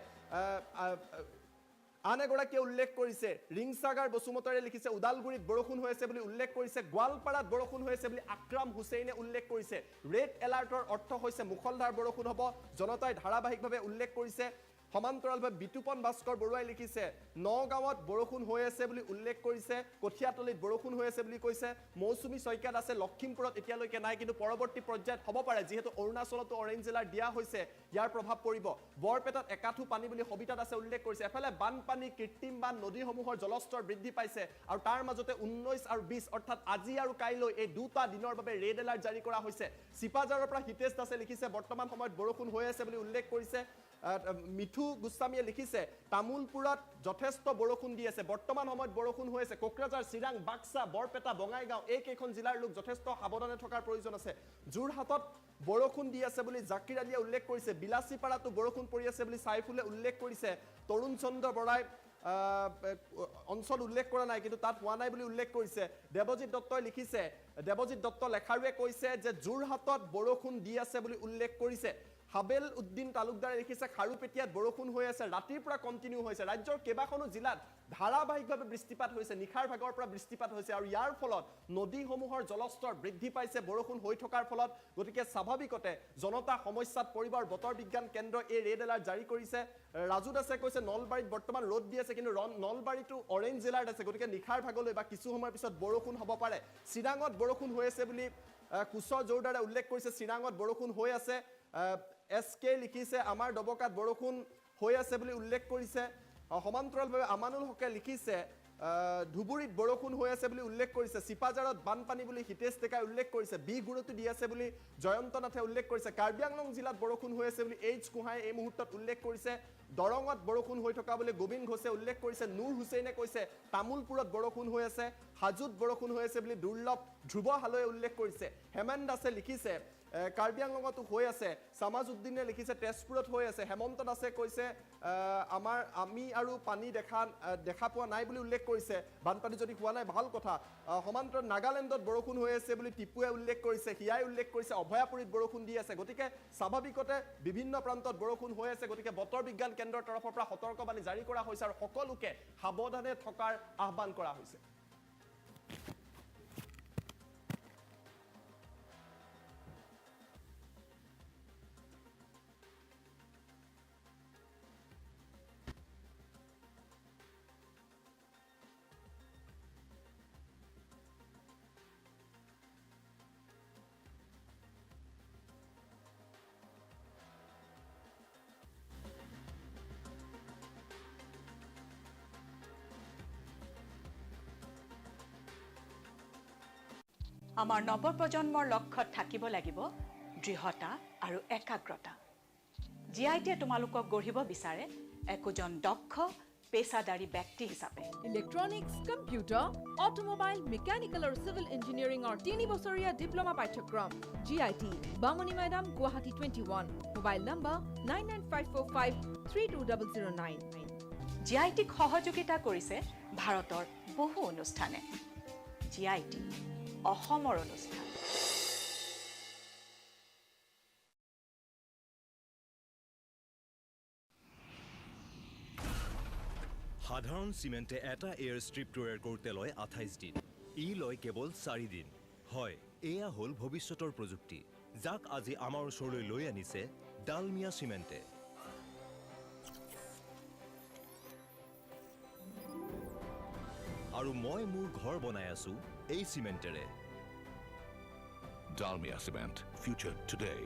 আন এগৰাকীয়ে উল্লেখ কৰিছে ৰিংসাগাৰ বসুমতাৰে লিখিছে উদালগুৰিত বৰষুণ হৈ আছে বুলি উল্লেখ কৰিছে গোৱালপাৰাত বৰষুণ হৈ আছে বুলি আকৰাম হুছেইনে উল্লেখ কৰিছে ৰেড এলাৰ্টৰ অৰ্থ হৈছে মুখলধাৰ বৰষুণ হ'ব জনতাই ধাৰাবাহিকভাৱে উল্লেখ কৰিছে সমান্তৰালভাৱে বিতুপন ভাস্কৰ বৰুৱাই লিখিছে নগাঁৱত বৰষুণ হৈ আছে বুলি উল্লেখ কৰিছে কঠিয়াতলিত বৰষুণ হৈ আছে বুলি কৈছে মৌচুমী শইকীয়াত আছে লখিমপুৰত এতিয়ালৈকে নাই কিন্তু পৰৱৰ্তী পৰ্যায়ত হ'ব পাৰে যিহেতু অৰুণাচলতো অৰেঞ্জ এলাৰ্ট দিয়া হৈছে ইয়াৰ প্ৰভাৱ পৰিব বৰপেটাত একাঠু পানী বুলি সবিতাত আছে উল্লেখ কৰিছে এফালে বানপানী কৃত্ৰিম বান নদীসমূহৰ জলস্তৰ বৃদ্ধি পাইছে আৰু তাৰ মাজতে 19 আৰু 20 অৰ্থাৎ আজি আৰু কাইলৈ এই দুটা দিনৰ বাবে ৰেড এলাৰ্ট জাৰি কৰা হৈছে চিপাঝাৰৰ পৰা হিতেশ দাসে লিখিছে বৰ্তমান সময়ত বৰষুণ হৈ আছে বুলি উল্লেখ কৰিছে মিঠু গোস্বামীয়ে লিখিছে তামুলপুৰত যথেষ্ট বৰষুণ দি আছে বৰ্তমান সময়ত বৰষুণ হৈ আছে কোকৰাঝাৰ চিৰাং বাক্সা বৰপেটা বঙাইগাঁও এই কেইখন জিলাৰ লোক যথেষ্ট সাৱধানে থকাৰ প্ৰয়োজন আছে যোৰহাটত বৰষুণ দি আছে বুলি জাকিৰ আলীয়ে উল্লেখ কৰিছে বিলাসীপাৰাতো বৰষুণ পৰি আছে বুলি সাইফুলে উল্লেখ কৰিছে তৰুণ চন্দ্ৰ বৰাই অঞ্চল উল্লেখ কৰা নাই কিন্তু তাত হোৱা নাই বুলি উল্লেখ কৰিছে দেৱজিৎ দত্তই লিখিছে দেৱজিৎ দত্ত লেখাৰুৱে কৈছে যে যোৰহাটত বৰষুণ দি আছে বুলি উল্লেখ কৰিছে হাবেল উদ্দিন তালুকদাৰে লিখিছে খাৰুপেটিয়াত বৰষুণ হৈ আছে ৰাতিৰ পৰা কণ্টিনিউ হৈছে ৰাজ্যৰ কেইবাখনো জিলাত ধাৰাবাহিকভাৱে বৃষ্টিপাত হৈছে নিশাৰ ভাগৰ পৰা বৃষ্টিপাত হৈছে আৰু ইয়াৰ ফলত নদীসমূহৰ জলস্তৰ বৃদ্ধি পাইছে বৰষুণ হৈ থকাৰ ফলত গতিকে স্বাভাৱিকতে জনতা সমস্যাত পৰিব আৰু বতৰ বিজ্ঞান কেন্দ্ৰই এই ৰেড এলাৰ্ট জাৰি কৰিছে ৰাজু দাসে কৈছে নলবাৰীত বৰ্তমান ৰ'দ দি আছে কিন্তু নলবাৰীতো অৰেঞ্জ এলাৰ্ট আছে গতিকে নিশাৰ ভাগলৈ বা কিছু সময়ৰ পিছত বৰষুণ হ'ব পাৰে চিৰাঙত বৰষুণ হৈ আছে বুলি কুশল জোৰদাৰে উল্লেখ কৰিছে চিৰাঙত বৰষুণ হৈ আছে SK লিখিছে আমাৰ ডবকাত বৰষুণ হৈ আছে বুলি উল্লেখ কৰিছে সমান্তৰালভাৱে আমানুল হকে লিখিছে ধুবুৰীত বৰষুণ হৈ আছে বুলি উল্লেখ কৰিছে চিপাঝাৰত বানপানী বুলি হিতেশ ডেকাই উল্লেখ কৰিছে বি গুৰুটো দি আছে বুলি জয়ন্ত নাথে উল্লেখ কৰিছে কাৰ্বি আংলং জিলাত বৰষুণ হৈ আছে বুলি এইচ কুহাই এই মুহূৰ্তত উল্লেখ কৰিছে দৰঙত বৰষুণ হৈ থকা বুলি গোবিন্দ ঘোষে উল্লেখ কৰিছে নুৰ হুছেইনে কৈছে তামুলপুৰত বৰষুণ হৈ আছে হাজোত বৰষুণ হৈ আছে বুলি দুৰ্লভ ধ্ৰুৱ হালৈয়ে উল্লেখ কৰিছে হেমন্ত দাসে লিখিছে কাৰ্বি আংলঙতো হৈ আছে সামাজউদ্দিনে লিখিছে তেজপুৰত হৈ আছে হেমন্ত দাসে কৈছে আমি আৰু পানী দেখা পোৱা নাই বুলি উল্লেখ কৰিছে বানপানী যদি হোৱা নাই ভাল কথা সমান্তৰাল নাগালেণ্ডত বৰষুণ হৈ আছে বুলি টিপুৱে উল্লেখ কৰিছে হিয়াই উল্লেখ কৰিছে অভয়াপুৰীত বৰষুণ দি আছে গতিকে স্বাভাৱিকতে বিভিন্ন প্ৰান্তত বৰষুণ হৈ আছে গতিকে বতৰ বিজ্ঞান কেন্দ্ৰৰ তৰফৰ পৰা সতৰ্কবাণী জাৰি কৰা হৈছে আৰু সকলোকে সাৱধানে থকাৰ আহ্বান কৰা হৈছে আমাৰ নৱপ্ৰজন্মৰ লক্ষ্যত থাকিব লাগিব দৃঢ়তা আৰু একাগ্ৰতা জিআইটিয়ে তোমালোকক গঢ়িব বিচাৰে একোজন দক্ষ পেছাদাৰী ব্যক্তি হিচাপে ইলেক্ট্ৰনিক্স কম্পিউটাৰ অটোমোবাইল মেকানিকেল আৰু সিভিল ইঞ্জিনিয়াৰিঙৰ 3 বছৰীয়া ডিপ্লোমা পাঠ্যক্ৰম GIT বামুনি মৈদাম গুৱাহাটী 21 মোবাইল নম্বৰ 9954532009 জিআইটিক সহযোগিতা কৰিছে ভাৰতৰ বহু অনুষ্ঠানে জিআইটি অসমৰ অনুষ্ঠান সাধাৰণ চিমেণ্টে এটা এয়াৰ ষ্ট্ৰিপ তৈয়াৰ কৰোঁতে লয় 28 দিন ই লয় কেৱল 4 দিন হয় এয়া হ'ল ভৱিষ্যতৰ প্ৰযুক্তি যাক আজি আমাৰ ওচৰলৈ লৈ আনিছে ডালমিয়া চিমেণ্টে আৰু মই মোৰ ঘৰ বনাই আছো এই চিমেণ্টেৰে Dalmia Cement, future today.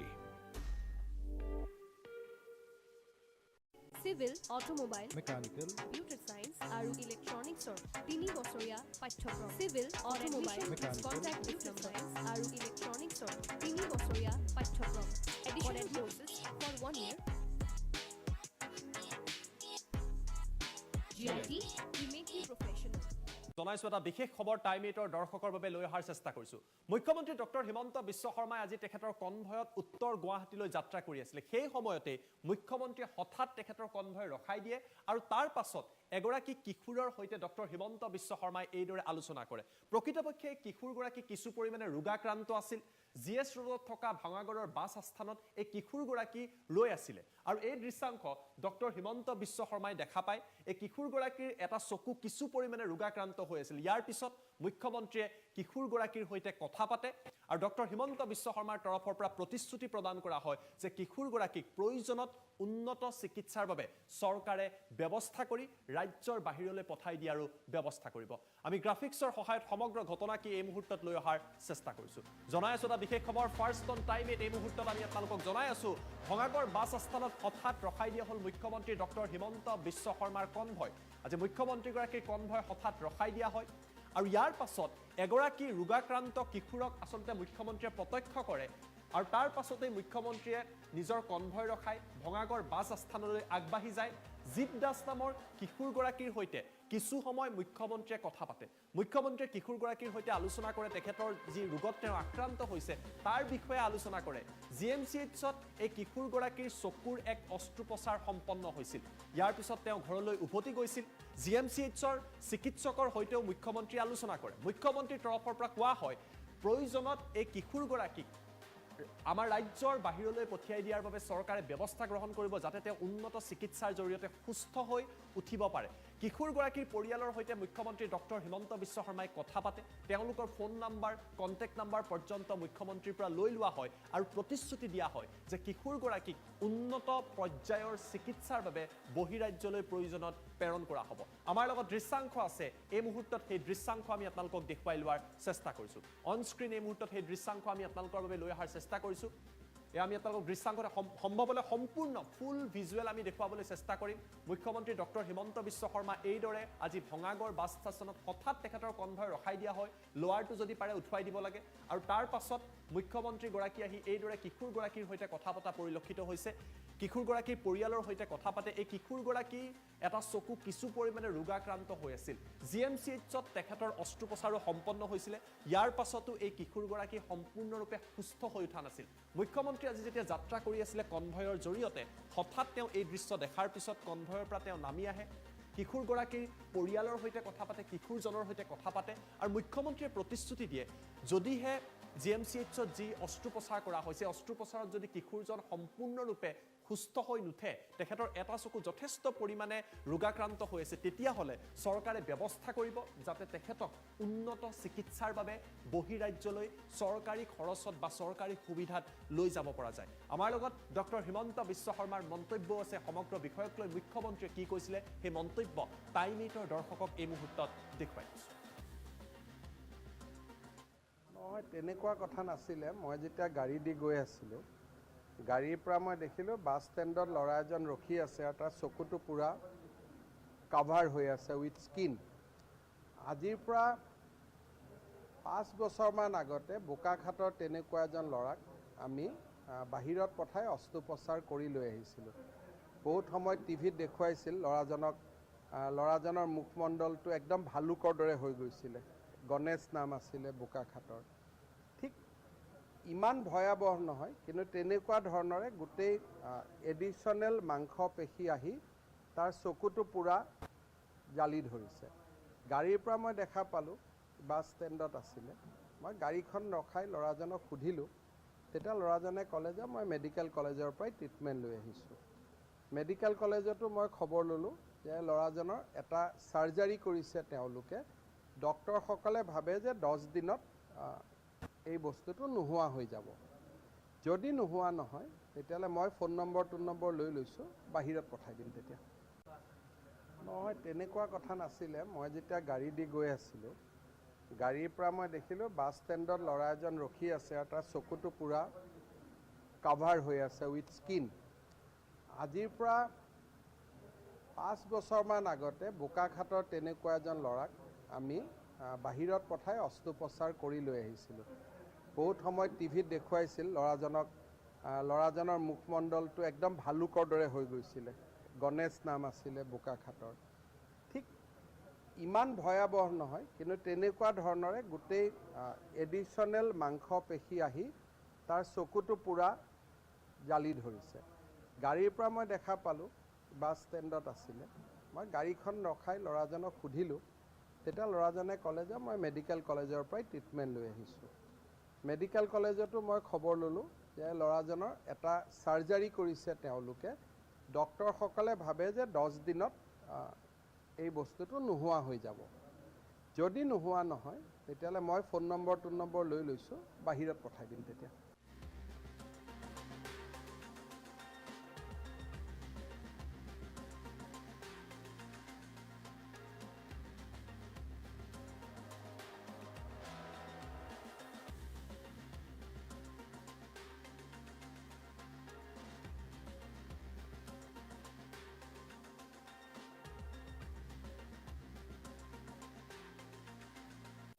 Civil automobile mechanical computer science আৰু ইলেক্ট্ৰনিক্সৰ 3 বছৰীয়া পাঠ্যক্ৰম civil automobile contract diploma science আৰু ইলেক্ট্ৰনিক্সৰ 3 বছৰীয়া পাঠ্যক্ৰম additional courses for 1 year GIT we make you professional জনাইছো এটা বিশেষ খবৰ টাইম 8ৰ দৰ্শকৰ বাবে লৈ অহাৰ চেষ্টা কৰিছো মুখ্যমন্ত্ৰী ডক্টৰ হিমন্ত বিশ্ব শৰ্মাই আজি তেখেতৰ কনভয়ত উত্তৰ গুৱাহাটীলৈ যাত্ৰা কৰি আছিল সেই সময়তে মুখ্যমন্ত্ৰীয়ে হঠাৎ তেখেতৰ কনভয় ৰখাই দিয়ে আৰু তাৰ পাছত এগৰাকী কিশোৰৰ সৈতে ডক্টৰ হিমন্ত বিশ্ব শৰ্মাই এইদৰে আলোচনা কৰে প্ৰকৃতপক্ষে কিশোৰগৰাকী কিছু পৰিমাণে ৰোগাক্ৰান্ত আছিল জিএছ ৰোডত থকা ভাঙাগড়ৰ বাছ আস্থানত এই কিশোৰগৰাকী ৰৈ আছিলে আৰু এই দৃশ্যাংশ ডক্টৰ হিমন্ত বিশ্ব শৰ্মাই দেখা পায় এই কিশোৰগৰাকীৰ এটা চকু কিছু পৰিমাণে ৰোগাক্ৰান্ত হৈ আছিল ইয়াৰ পিছত মুখ্যমন্ত্ৰীয়ে কিশোৰগৰাকীৰ সৈতে কথা পাতে আৰু ডক্টৰ হিমন্ত বিশ্ব শৰ্মাৰ তৰফৰ পৰা প্ৰতিশ্ৰুতি প্ৰদান কৰা হয় যে কিশোৰগৰাকীক প্ৰয়োজনত উন্নত চিকিৎসাৰ বাবে চৰকাৰে ব্যৱস্থা কৰি ৰাজ্যৰ বাহিৰলৈ পঠাই দিয়াৰো ব্যৱস্থা কৰিব আমি গ্ৰাফিক্সৰ সহায়ত সমগ্ৰ ঘটনা কি এই মুহূৰ্তত লৈ অহাৰ চেষ্টা কৰিছো জনাই আছো এটা বিশেষ খবৰ ফাৰ্ষ্ট অন টাইম এই মুহূৰ্তত আমি আপোনালোকক জনাই আছো ভঙাগড় বাছ আস্থানত হঠাৎ ৰখাই দিয়া হ'ল মুখ্যমন্ত্ৰী ডক্টৰ হিমন্ত বিশ্ব শৰ্মাৰ কনভয় আজি মুখ্যমন্ত্ৰীগৰাকীৰ কনভয় হঠাৎ ৰখাই দিয়া হয় আৰু ইয়াৰ পাছত এগৰাকী ৰোগাক্ৰান্ত কিশোৰক আচলতে মুখ্যমন্ত্ৰীয়ে প্ৰত্যক্ষ কৰে আৰু তাৰ পাছতে মুখ্যমন্ত্ৰীয়ে নিজৰ কনভয় ৰখাই ভঙাগড় বাছ আস্থানলৈ আগবাঢ়ি যায় জিপ দাস নামৰ কিশোৰগৰাকীৰ সৈতে কিছু সময় মুখ্যমন্ত্ৰীয়ে কথা পাতে মুখ্যমন্ত্ৰীয়ে কিশোৰগৰাকীৰ সৈতে আলোচনা কৰে তেখেতৰ যি ৰোগত তেওঁ আক্ৰান্ত হৈছে তাৰ বিষয়ে আলোচনা কৰে জিএমচিএইচত এই কিশোৰগৰাকীৰ চকুৰ এক অস্ত্ৰোপচাৰ সম্পন্ন হৈছিল ইয়াৰ পিছত তেওঁ ঘৰলৈ উভতি গৈছিল জিএমচিএইচৰ চিকিৎসকৰ সৈতেও মুখ্যমন্ত্ৰীয়ে আলোচনা কৰে মুখ্যমন্ত্ৰীৰ তৰফৰ পৰা কোৱা হয় প্ৰয়োজনত এই কিশোৰগৰাকীক আমাৰ ৰাজ্যৰ বাহিৰলৈ পঠিয়াই দিয়াৰ বাবে চৰকাৰে ব্যৱস্থা গ্ৰহণ কৰিব যাতে তেওঁ উন্নত চিকিৎসাৰ জৰিয়তে সুস্থ হৈ উঠিব পাৰে কিশোৰগৰাকীৰ পৰিয়ালৰ সৈতে মুখ্যমন্ত্ৰী ডক্টৰ হিমন্ত বিশ্ব শৰ্মাই কথা পাতে তেওঁলোকৰ ফোন নাম্বাৰ কণ্টেক্ট নাম্বাৰ পৰ্যন্ত মুখ্যমন্ত্ৰীৰ পৰা লৈ লোৱা হয় আৰু প্ৰতিশ্ৰুতি দিয়া হয় যে কিশোৰগৰাকীক উন্নত পৰ্যায়ৰ চিকিৎসাৰ বাবে বহিৰাজ্যলৈ প্ৰয়োজনত প্ৰেৰণ কৰা হ'ব আমাৰ লগত দৃশ্যাংশ আছে এই মুহূৰ্তত সেই দৃশ্যাংশ আমি আপোনালোকক দেখুৱাই লোৱাৰ চেষ্টা কৰিছোঁ অন স্ক্ৰীন এই মুহূৰ্তত সেই দৃশ্যাংশ আমি আপোনালোকৰ বাবে লৈ অহাৰ চেষ্টা কৰিছোঁ আমি আপোনালোকক দৃশ্যাংশতে সম্ভৱলৈ সম্পূৰ্ণ ফুল ভিজুৱেল আমি দেখুৱাবলৈ চেষ্টা কৰিম মুখ্যমন্ত্ৰী ডক্টৰ হিমন্ত বিশ্ব শৰ্মা এইদৰে আজি ভঙাগড় বাছ ষ্টেচনত হঠাৎ তেখেতৰ কনভয় ৰখাই দিয়া হয় লোৱাৰটো যদি পাৰে উঠুৱাই দিব লাগে আৰু তাৰ পাছত মুখ্যমন্ত্ৰীগৰাকী আহি এইদৰে কিশোৰগৰাকীৰ সৈতে কথা পতা পৰিলক্ষিত হৈছে কিশোৰগৰাকীৰ পৰিয়ালৰ সৈতে কথা পাতে এই কিশোৰগৰাকী এটা চকু কিছু পৰিমাণে ৰোগাক্ৰান্ত হৈ আছিল জিএমচিএইচত তেখেতৰ অস্ত্ৰোপচাৰো সম্পন্ন হৈছিলে ইয়াৰ পাছতো এই কিশোৰগৰাকী সম্পূৰ্ণৰূপে সুস্থ হৈ উঠা নাছিল মুখ্যমন্ত্ৰী আজি যেতিয়া যাত্ৰা কৰি আছিলে কনভয়ৰ জৰিয়তে হঠাৎ তেওঁ এই দৃশ্য দেখাৰ পিছত কনভয়ৰ পৰা তেওঁ নামি আহে কিশোৰগৰাকীৰ পৰিয়ালৰ সৈতে কথা পাতে কিশোৰজনৰ সৈতে কথা পাতে আৰু মুখ্যমন্ত্ৰীয়ে প্ৰতিশ্ৰুতি দিয়ে যদিহে জিএমচিএইচত যি অস্ত্ৰোপচাৰ কৰা হৈছে অস্ত্ৰোপচাৰত যদি কিশোৰজন সম্পূৰ্ণৰূপে সুস্থ হৈ নুঠে তেখেতৰ এটা চকু যথেষ্ট পৰিমাণে ৰোগাক্ৰান্ত হৈ আছে তেতিয়াহ'লে চৰকাৰে ব্যৱস্থা কৰিব যাতে তেখেতক উন্নত চিকিৎসাৰ বাবে বহিৰাজ্যলৈ চৰকাৰী খৰচত বা চৰকাৰী সুবিধাত লৈ যাব পৰা যায় আমাৰ লগত ডক্টৰ হিমন্ত বিশ্ব শৰ্মাৰ মন্তব্য আছে সমগ্ৰ বিষয়ক লৈ মুখ্যমন্ত্ৰীয়ে কি কৈছিলে সেই মন্তব্য টাইম 8ৰ দৰ্শকক এই মুহূৰ্তত দেখুৱাই দিছোঁ নহয় তেনেকুৱা কথা নাছিলে মই যেতিয়া গাড়ী দি গৈ আছিলোঁ গাড়ীৰ পৰা মই দেখিলোঁ বাছ ষ্টেণ্ডত ল'ৰা এজন ৰখি আছে আৰু তাৰ চকুটো পূৰা কাভাৰ হৈ আছে উইথ স্কিন আজিৰ পৰা 5 বছৰমান আগতে বোকাখাটৰ তেনেকুৱা এজন ল'ৰাক আমি বাহিৰত পঠাই অস্ত্ৰোপচাৰ কৰি লৈ আহিছিলোঁ বহুত সময় টিভিত দেখুৱাইছিল ল'ৰাজনৰ মুখমণ্ডলটো একদম ভালুকৰ দৰে হৈ গৈছিলে গণেশ নাম আছিলে বোকাখাটৰ ঠিক ইমান ভয়াৱহ নহয় কিন্তু তেনেকুৱা ধৰণৰে গোটেই এডিশ্যনেল মাংসপেশী আহি তাৰ চকুটো পূৰা জালি ধৰিছে গাড়ীৰ পৰা মই দেখা পালোঁ বাছ ষ্টেণ্ডত আছিলে মই গাড়ীখন ৰখাই ল'ৰাজনক সুধিলোঁ তেতিয়া ল'ৰাজনে ক'লে যে মই মেডিকেল কলেজৰ পৰাই ট্ৰিটমেণ্ট লৈ আহিছোঁ মেডিকেল কলেজতো মই খবৰ ল'লোঁ যে ল'ৰাজনৰ এটা চাৰ্জাৰী কৰিছে তেওঁলোকে ডক্টৰসকলে ভাবে যে 10 দিনত এই বস্তুটো নোহোৱা হৈ যাব যদি নোহোৱা নহয় তেতিয়াহ'লে মই ফোন নম্বৰ লৈ লৈছোঁ বাহিৰত পঠাই দিম তেতিয়া নহয় তেনেকুৱা কথা নাছিলে মই যেতিয়া গাড়ী দি গৈ আছিলোঁ গাড়ীৰ পৰা মই দেখিলোঁ বাছ ষ্টেণ্ডত ল'ৰা এজন ৰখি আছে আৰু তাৰ চকুটো পূৰা কাভাৰ হৈ আছে উইথ স্কিন আজিৰ পৰা 5 বছৰমান আগতে বোকাখাটৰ তেনেকুৱা এজন ল'ৰাক আমি বাহিৰত পঠাই অস্ত্ৰোপচাৰ কৰি লৈ আহিছিলোঁ বহুত সময় টিভিত দেখুৱাইছিল ল'ৰাজনৰ মুখমণ্ডলটো একদম ভালুকৰ দৰে হৈ গৈছিলে গণেশ নাম আছিলে বোকাখাটৰ ঠিক ইমান ভয়াৱহ নহয় কিন্তু তেনেকুৱা ধৰণৰে গোটেই এডিশ্যনেল মাংসপেশী আহি তাৰ চকুটো পূৰা জালি ধৰিছে গাড়ীৰ পৰা মই দেখা পালোঁ বাছ ষ্টেণ্ডত আছিলে মই গাড়ীখন ৰখাই ল'ৰাজনক সুধিলোঁ তেতিয়া ল'ৰাজনে ক'লে যে মই মেডিকেল কলেজৰ পৰাই ট্ৰিটমেণ্ট লৈ আহিছোঁ মেডিকেল কলেজতো মই খবৰ ল'লোঁ যে ল'ৰাজনৰ এটা চাৰ্জাৰী কৰিছে তেওঁলোকে ডক্টৰসকলে ভাবে যে 10 দিনত এই বস্তুটো নোহোৱা হৈ যাব যদি নোহোৱা নহয় তেতিয়াহ'লে মই ফোন নম্বৰ লৈ লৈছোঁ বাহিৰত পঠাই দিম তেতিয়া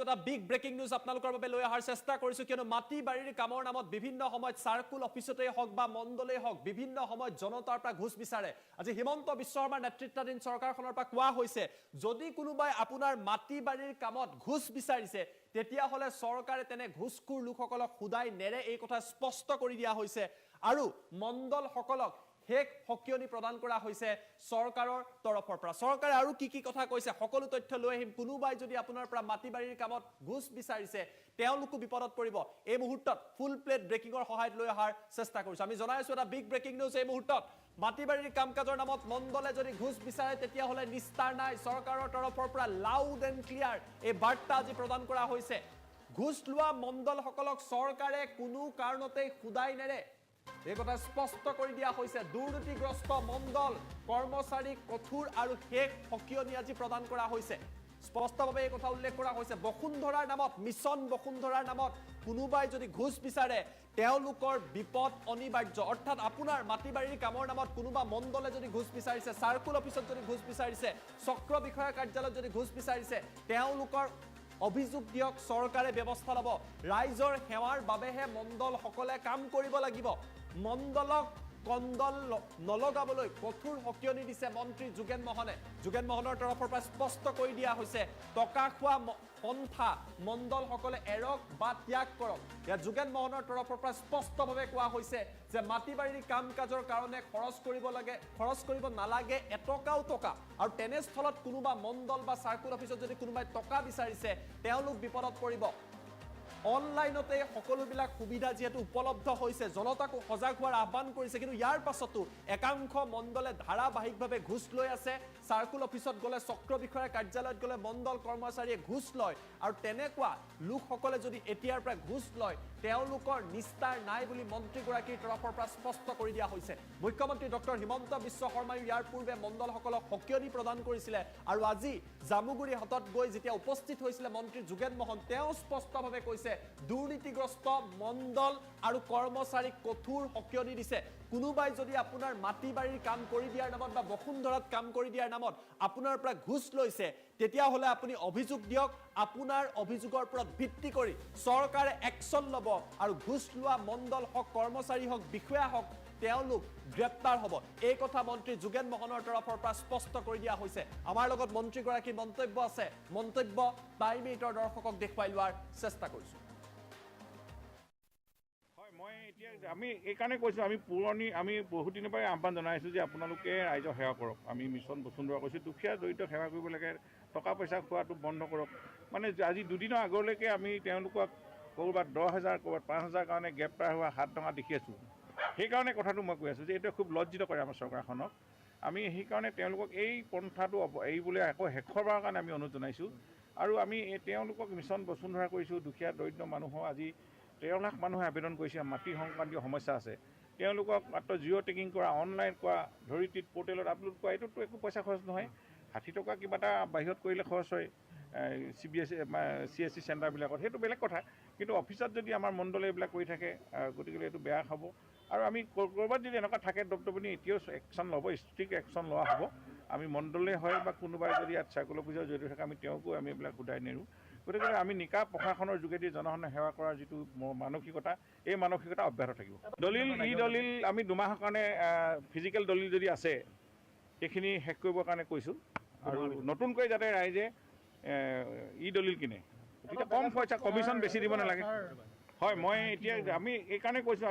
এটা বিগ ব্ৰেকিং নিউজ আপোনালোকৰ বাবে লৈ অহাৰ চেষ্টা কৰিছো কিয়নো মাটি বাৰীৰ কামৰ নামত বিভিন্ন সময়ত সাৰ্কুল অফিচতেই হওক বা মণ্ডলেই হওক বিভিন্ন সময়ত জনতাৰ পৰা ঘুষ বিচাৰে আজি হিমন্ত বিশ্ব শৰ্মাৰ নেতৃত্বাধীন চৰকাৰখনৰ পৰা কোৱা হৈছে যদি কোনোবাই আপোনাৰ মাটি বাৰীৰ কামত ঘুষ বিচাৰিছে তেতিয়াহ'লে চৰকাৰে তেনে ঘুষখোৰ লোকসকলক খুদাই নেৰে এই কথা স্পষ্ট কৰি দিয়া হৈছে আৰু মণ্ডলসকলক হেক হকিয়নি প্ৰদান কৰা হৈছে চৰকাৰৰ তৰফৰ পৰা চৰকাৰে আৰু কি কথা কৈছে সকলো তথ্য লৈ আহিম কোনোবাই যদি আপোনাৰ পৰা মাটি বাৰীৰ কামত ঘুষ বিচাৰিছে তেওঁলোকো বিপদত পৰিব এই মুহূৰ্তত ফুল প্লেট ব্ৰেকিংৰ সহায়ত লৈ অহাৰ চেষ্টা কৰিছো আমি জনাইছো এটা বিগ ব্ৰেকিং নিউজ এই মুহূৰ্তত মাটি বাৰীৰ কাম-কাজৰ নামত মণ্ডলে যদি ঘুষ বিচাৰে তেতিয়াহ'লে নিস্তাৰ নাই চৰকাৰৰ তৰফৰ পৰা লাউড এণ্ড ক্লিয়াৰ এই বাৰ্তা আজি প্ৰদান কৰা হৈছে ঘুষ লোৱা মণ্ডলসকলক চৰকাৰে কোনো কাৰণতেই খুদাই নেৰে এই কথা স্পষ্ট কৰি দিয়া হৈছে দুৰ্নীতিগ্ৰস্ত মণ্ডল কৰ্মচাৰীক কঠোৰ আৰু হেক হকিয়নি আজি প্ৰদান কৰা হৈছে স্পষ্টভাৱে এই কথা উল্লেখ কৰা হৈছে বসুন্ধৰাৰ নামত মিছন বসুন্ধৰাৰ নামত কোনোবাই যদি ঘুষ বিচাৰে তেওঁলোকৰ বিপদ অনিবাৰ্য অৰ্থাৎ আপোনাৰ মাটি বাৰীৰ কামৰ নামত কোনোবা মণ্ডলে যদি ঘুষ বিচাৰিছে সাৰ্কুল অফিচত যদি ঘুষ বিচাৰিছে চক্ৰ বিষয়া কাৰ্যালয়ত যদি ঘুষ বিচাৰিছে তেওঁলোকৰ অভিযোগ দিয়ক চৰকাৰে ব্যৱস্থা ল'ব ৰাইজৰ সেৱাৰ বাবেহে মণ্ডলসকলে কাম কৰিব লাগিব মণ্ডলক কণ্ডল নলগাবলৈ কঠোৰ হকিয়নি দিছে মন্ত্ৰী যোগেন মোহনৰ তৰফৰ পৰা স্পষ্ট কৰি দিয়া হৈছে টকা খোৱা পন্থা মণ্ডলসকলে এৰক বা ত্যাগ কৰক ইয়াত যোগেন মোহনৰ তৰফৰ পৰা স্পষ্টভাৱে কোৱা হৈছে যে মাটি বাৰীৰ কাম-কাজৰ কাৰণে খৰচ কৰিব নালাগে এটকাও টকা আৰু তেনেস্থলত কোনোবা মণ্ডল বা সাৰ্কুল অফিচত যদি কোনোবাই টকা বিচাৰিছে তেওঁলোক বিপদত পৰিব অনলাইনতে সকলোবিলাক সুবিধা যেহেতু উপলব্ধ হৈছে জনতাকো সজাগ হোৱাৰ আহ্বান কৰিছে কিন্তু ইয়াৰ পাছতো একাংশ মণ্ডলে ধাৰাবাহিকভাৱে ঘুষ লৈ আছে সাৰ্কুল অফিচত গ'লে চক্ৰ বিষয়াৰ কাৰ্যালয়ত গ'লে মণ্ডল কৰ্মচাৰীয়ে ঘুষ লয় আৰু তেনেকুৱা লোকসকলে যদি এতিয়াৰ পৰা ঘুষ লয় তেওঁলোকৰ নিস্তাৰ নাই বুলি মন্ত্ৰীগৰাকীৰ তৰফৰ পৰা স্পষ্ট কৰি দিয়া হৈছে মুখ্যমন্ত্ৰী ডক্টৰ হিমন্ত বিশ্ব শৰ্মাই ইয়াৰ পূৰ্বে মণ্ডলসকলক হকিয়নি প্ৰদান কৰিছিলে আৰু আজি জামুগুৰি হাতত গৈ যেতিয়া উপস্থিত হৈছিলে মন্ত্ৰী যোগেন মোহন তেওঁ স্পষ্টভাৱে কৈছে দুৰ্নীতিগ্ৰস্ত মণ্ডল আৰু কৰ্মচাৰীক কঠোৰ হকিয়নি দিছে কোনোবাই যদি আপোনাৰ মাটি বাৰীৰ কাম কৰি দিয়াৰ নামত বা বসুন্ধৰাত কাম কৰি দিয়াৰ নামত আপোনাৰ পৰা ঘুষ লৈছে তেতিয়াহ'লে আপুনি অভিযোগ দিয়ক আপোনাৰ অভিযোগৰ ওপৰত ভিত্তি কৰি চৰকাৰে একশ্যন ল'ব আৰু ঘুষ লোৱা মণ্ডল হওক কৰ্মচাৰী হওক বিষয়া হওক তেওঁলোক গ্ৰেপ্তাৰ হ'ব এই কথা মন্ত্ৰী যোগেন মোহনৰ তৰফৰ পৰা স্পষ্ট কৰি দিয়া হৈছে আমাৰ লগত মন্ত্ৰীগৰাকীৰ মন্তব্য আছে মন্তব্য টাইম 8ৰ দৰ্শকক দেখুৱাই লোৱাৰ চেষ্টা কৰিছোঁ আমি এইকাৰণে কৈছোঁ আমি বহুত দিনৰ পৰাই আহ্বান জনাইছোঁ যে আপোনালোকে ৰাইজক সেৱা কৰক আমি মিছন বসুন্ধৰা কৈছোঁ দুখীয়া দৰিদ্ৰ সেৱা কৰিব লাগে টকা পইচা খোৱাটো বন্ধ কৰক মানে আজি দুদিনৰ আগলৈকে আমি তেওঁলোকক ক'ৰবাত 10,000 ক'ৰবাত 5,000 কাৰণে গ্ৰেপ্তাৰ হোৱা হাত টঙা দেখি আছোঁ সেইকাৰণে কথাটো মই কৈ আছোঁ যে এইটো খুব লজ্জিত কৰে আমাৰ চৰকাৰখনক আমি সেইকাৰণে তেওঁলোকক এই পন্থাটো এৰিবলৈ আকৌ শেষৰবাৰৰ কাৰণে আমি অনুৰোধ জনাইছোঁ আৰু আমি তেওঁলোকক মিছন বসুন্ধৰা কৰিছোঁ দুখীয়া দৰিদ্ৰ মানুহৰ আজি 13 লাখ মানুহে আবেদন কৰিছে মাটি সংক্ৰান্তীয় সমস্যা আছে তেওঁলোকক মাত্ৰ জিৰ' টেকিং কৰা অনলাইন কৰা ধৰিত্ৰীত পৰ্টেলত আপলোড কৰা এইটোতো একো পইচা খৰচ নহয় 60 টকা কিবা এটা বাহিৰত কৰিলে খৰচ হয় CSC চেণ্টাৰবিলাকত সেইটো বেলেগ কথা কিন্তু অফিচত যদি আমাৰ মণ্ডলে এইবিলাক কৰি থাকে গতিকে এইটো বেয়া হ'ব আৰু আমি ক'ৰবাত যদি এনেকুৱা থাকে দপ্তৰপনি এতিয়াও একশ্যন ল'ব ষ্ট্ৰিক্ট একশ্যন লোৱা হ'ব আমি মণ্ডলে হয় বা কোনোবাই যদি ইয়াত চাৰ্কুল অফিচৰ জড়িত থাকে আমি তেওঁকো আমি এইবিলাক গোটাই নেৰোঁ গতিকে আমি নিকা প্ৰশাসনৰ যোগেদি জনসাধাৰণে সেৱা কৰাৰ যিটো মানসিকতা এই মানসিকতা অব্যাহত থাকিব দলিল আমি দুমাহৰ কাৰণে ফিজিকেল দলিল যদি আছে সেইখিনি শেষ কৰিবৰ কাৰণে কৈছোঁ আৰু নতুনকৈ যাতে ৰাইজে দলিল কিনে তেতিয়া কম পইচা কমিশ্যন বেছি দিব নালাগে হয় মই এতিয়া আমি এইকাৰণে কৈছোঁ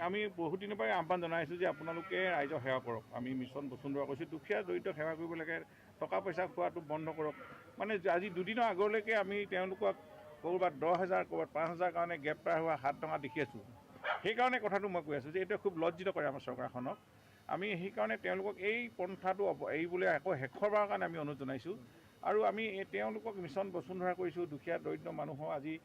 আমি বহুত দিনৰ পৰাই আহ্বান জনাইছোঁ যে আপোনালোকে ৰাইজক সেৱা কৰক আমি মিছন বসুন্ধৰা কৈছোঁ দুখীয়া দৰিদ্ৰ সেৱা কৰিব লাগে টকা পইচা খোৱাটো বন্ধ কৰক মানে আজি দুদিনৰ আগলৈকে আমি তেওঁলোকক ক'ৰবাত 10,000 ক'ৰবাত 5,000 কাৰণে গ্ৰেপ্তাৰ হোৱা হাত টঙা দেখি আছোঁ সেইকাৰণে কথাটো মই কৈ আছোঁ যে এইটো খুব লজ্জিত কৰে আমাৰ চৰকাৰখনক আমি সেইকাৰণে তেওঁলোকক এই পন্থাটো এৰিবলৈ আকৌ শেষৰবাৰৰ কাৰণে আমি অনুৰোধ জনাইছোঁ আৰু আমি তেওঁলোকক মিছন বসুন্ধৰা কৰিছোঁ দুখীয়া দৰিদ্ৰ মানুহৰ আজি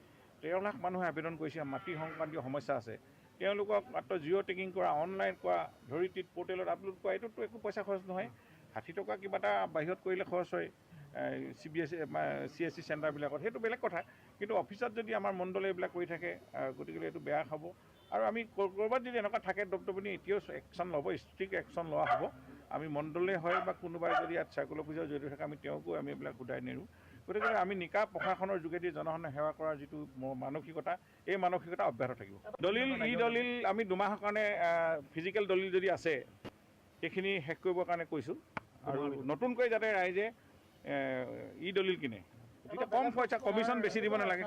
13 লাখ মানুহে আবেদন কৰিছে মাটি সংক্ৰান্তীয় সমস্যা আছে তেওঁলোকক মাত্ৰ জিঅ' টেকিং কৰা অনলাইন কৰা ধৰিত্ৰীত পৰ্টেলত আপলোড কৰা এইটোতো একো পইচা খৰচ নহয় 60 টকা কিবা এটা বাহিৰত কৰিলে খৰচ হয় CSC চেণ্টাৰবিলাকত সেইটো বেলেগ কথা কিন্তু অফিচত যদি আমাৰ মণ্ডলে এইবিলাক কৰি থাকে গতিকে এইটো বেয়া হ'ব আৰু আমি ক'ৰবাত যদি এনেকুৱা থাকে দপ্তৰপনি এতিয়াও একশ্যন ল'ব ষ্ট্ৰিক্ট একশ্যন লোৱা হ'ব আমি মণ্ডলে হয় বা কোনোবাই যদি ইয়াত চাৰ্কুল অফিচৰ জড়িত থাকে তেওঁকো আমি এইবিলাক সোধাই নেৰোঁ গতিকে আমি নিকা প্ৰশাসনৰ যোগেদি জনসাধাৰণে সেৱা কৰাৰ যিটো মানসিকতা এই মানসিকতা অব্যাহত থাকিব দলিল আমি 2 মাহৰ কাৰণে ফিজিকেল দলিল যদি আছে সেইখিনি শেষ কৰিবৰ কাৰণে কৈছোঁ আৰু নতুনকৈ যাতে ৰাইজে দলিল কিনে গতিকে কম পইচা কমিশ্যন বেছি দিব নালাগে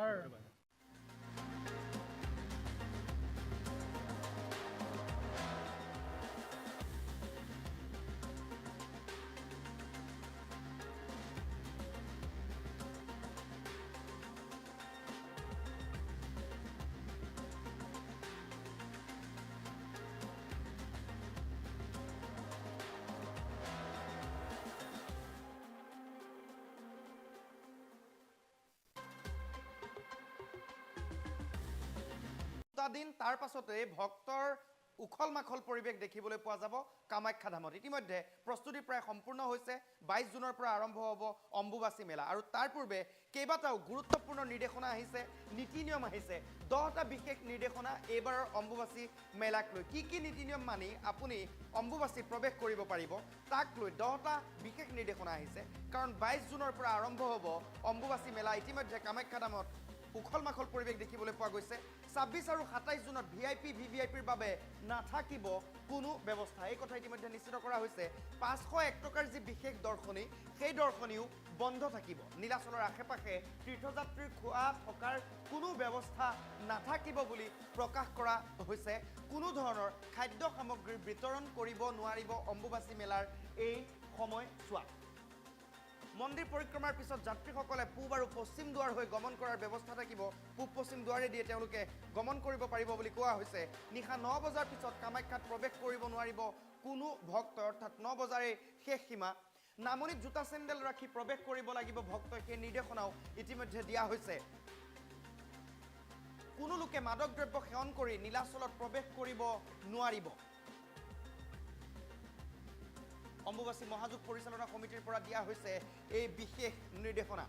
দিন তাৰ পাছতে ভক্তৰ উখল মাখল পৰিৱেশ দেখিবলৈ পোৱা যাব কামাখ্যা ধামত ইতিমধ্যে প্ৰস্তুতি প্ৰায় সম্পূৰ্ণ হৈছে 22 জুনৰ পৰা আৰম্ভ হ'ব অম্বুবাচী মেলা আৰু তাৰ পূৰ্বে কেইবাটাও গুৰুত্বপূৰ্ণ নিৰ্দেশনা আহিছে নীতি নিয়ম আহিছে 10টা বিশেষ নিৰ্দেশনা এইবাৰৰ অম্বুবাচী মেলাক লৈ কি নীতি নিয়ম মানি আপুনি অম্বুবাচী প্ৰৱেশ কৰিব পাৰিব তাক লৈ 10টা বিশেষ নিৰ্দেশনা আহিছে কাৰণ 22 জুনৰ পৰা আৰম্ভ হ'ব অম্বুবাচী মেলা ইতিমধ্যে কামাখ্যা ধামত উখল মাখল পৰিৱেশ দেখিবলৈ পোৱা গৈছে 26 আৰু 27 জুনত ভিভিআইপিৰ বাবে নাথাকিব কোনো ব্যৱস্থা এই কথা ইতিমধ্যে নিশ্চিত কৰা হৈছে 501 টকাৰ যি বিশেষ দৰ্শনী সেই দৰ্শনীও বন্ধ থাকিব নীলাচলৰ আশে-পাশে তীৰ্থযাত্ৰীৰ খোৱা থকাৰ কোনো ব্যৱস্থা নাথাকিব বুলি প্ৰকাশ কৰা হৈছে কোনো ধৰণৰ খাদ্য সামগ্ৰী বিতৰণ কৰিব নোৱাৰিব অম্বুবাচী মেলাৰ এই সময়ছোৱাত মন্দিৰ পৰিক্ৰমাৰ পিছত যাত্ৰীসকলে পূব আৰু পশ্চিম দুৱাৰ হৈ গমন কৰাৰ ব্যৱস্থা থাকিব পূব পশ্চিম দুৱাৰে দিয়ে তেওঁলোকে গমন কৰিব পাৰিব বুলি কোৱা হৈছে নিশা 9 বজাৰ পিছত কামাখ্যাত প্ৰৱেশ কৰিব নোৱাৰিব কোনো ভক্ত অৰ্থাৎ 9 বজাৰে শেষ সীমা নামনিত জোতা চেণ্ডেল ৰাখি প্ৰৱেশ কৰিব লাগিব ভক্তই সেই নিৰ্দেশনাও ইতিমধ্যে দিয়া হৈছে কোনো লোকে মাদক দ্ৰব্য সেৱন কৰি নীলাচলত প্ৰৱেশ কৰিব নোৱাৰিব অম্বুবাচী মহাযোগ পৰিচালনা সমিতিৰ পৰা দিয়া হৈছে এই বিশেষ নিৰ্দেশনা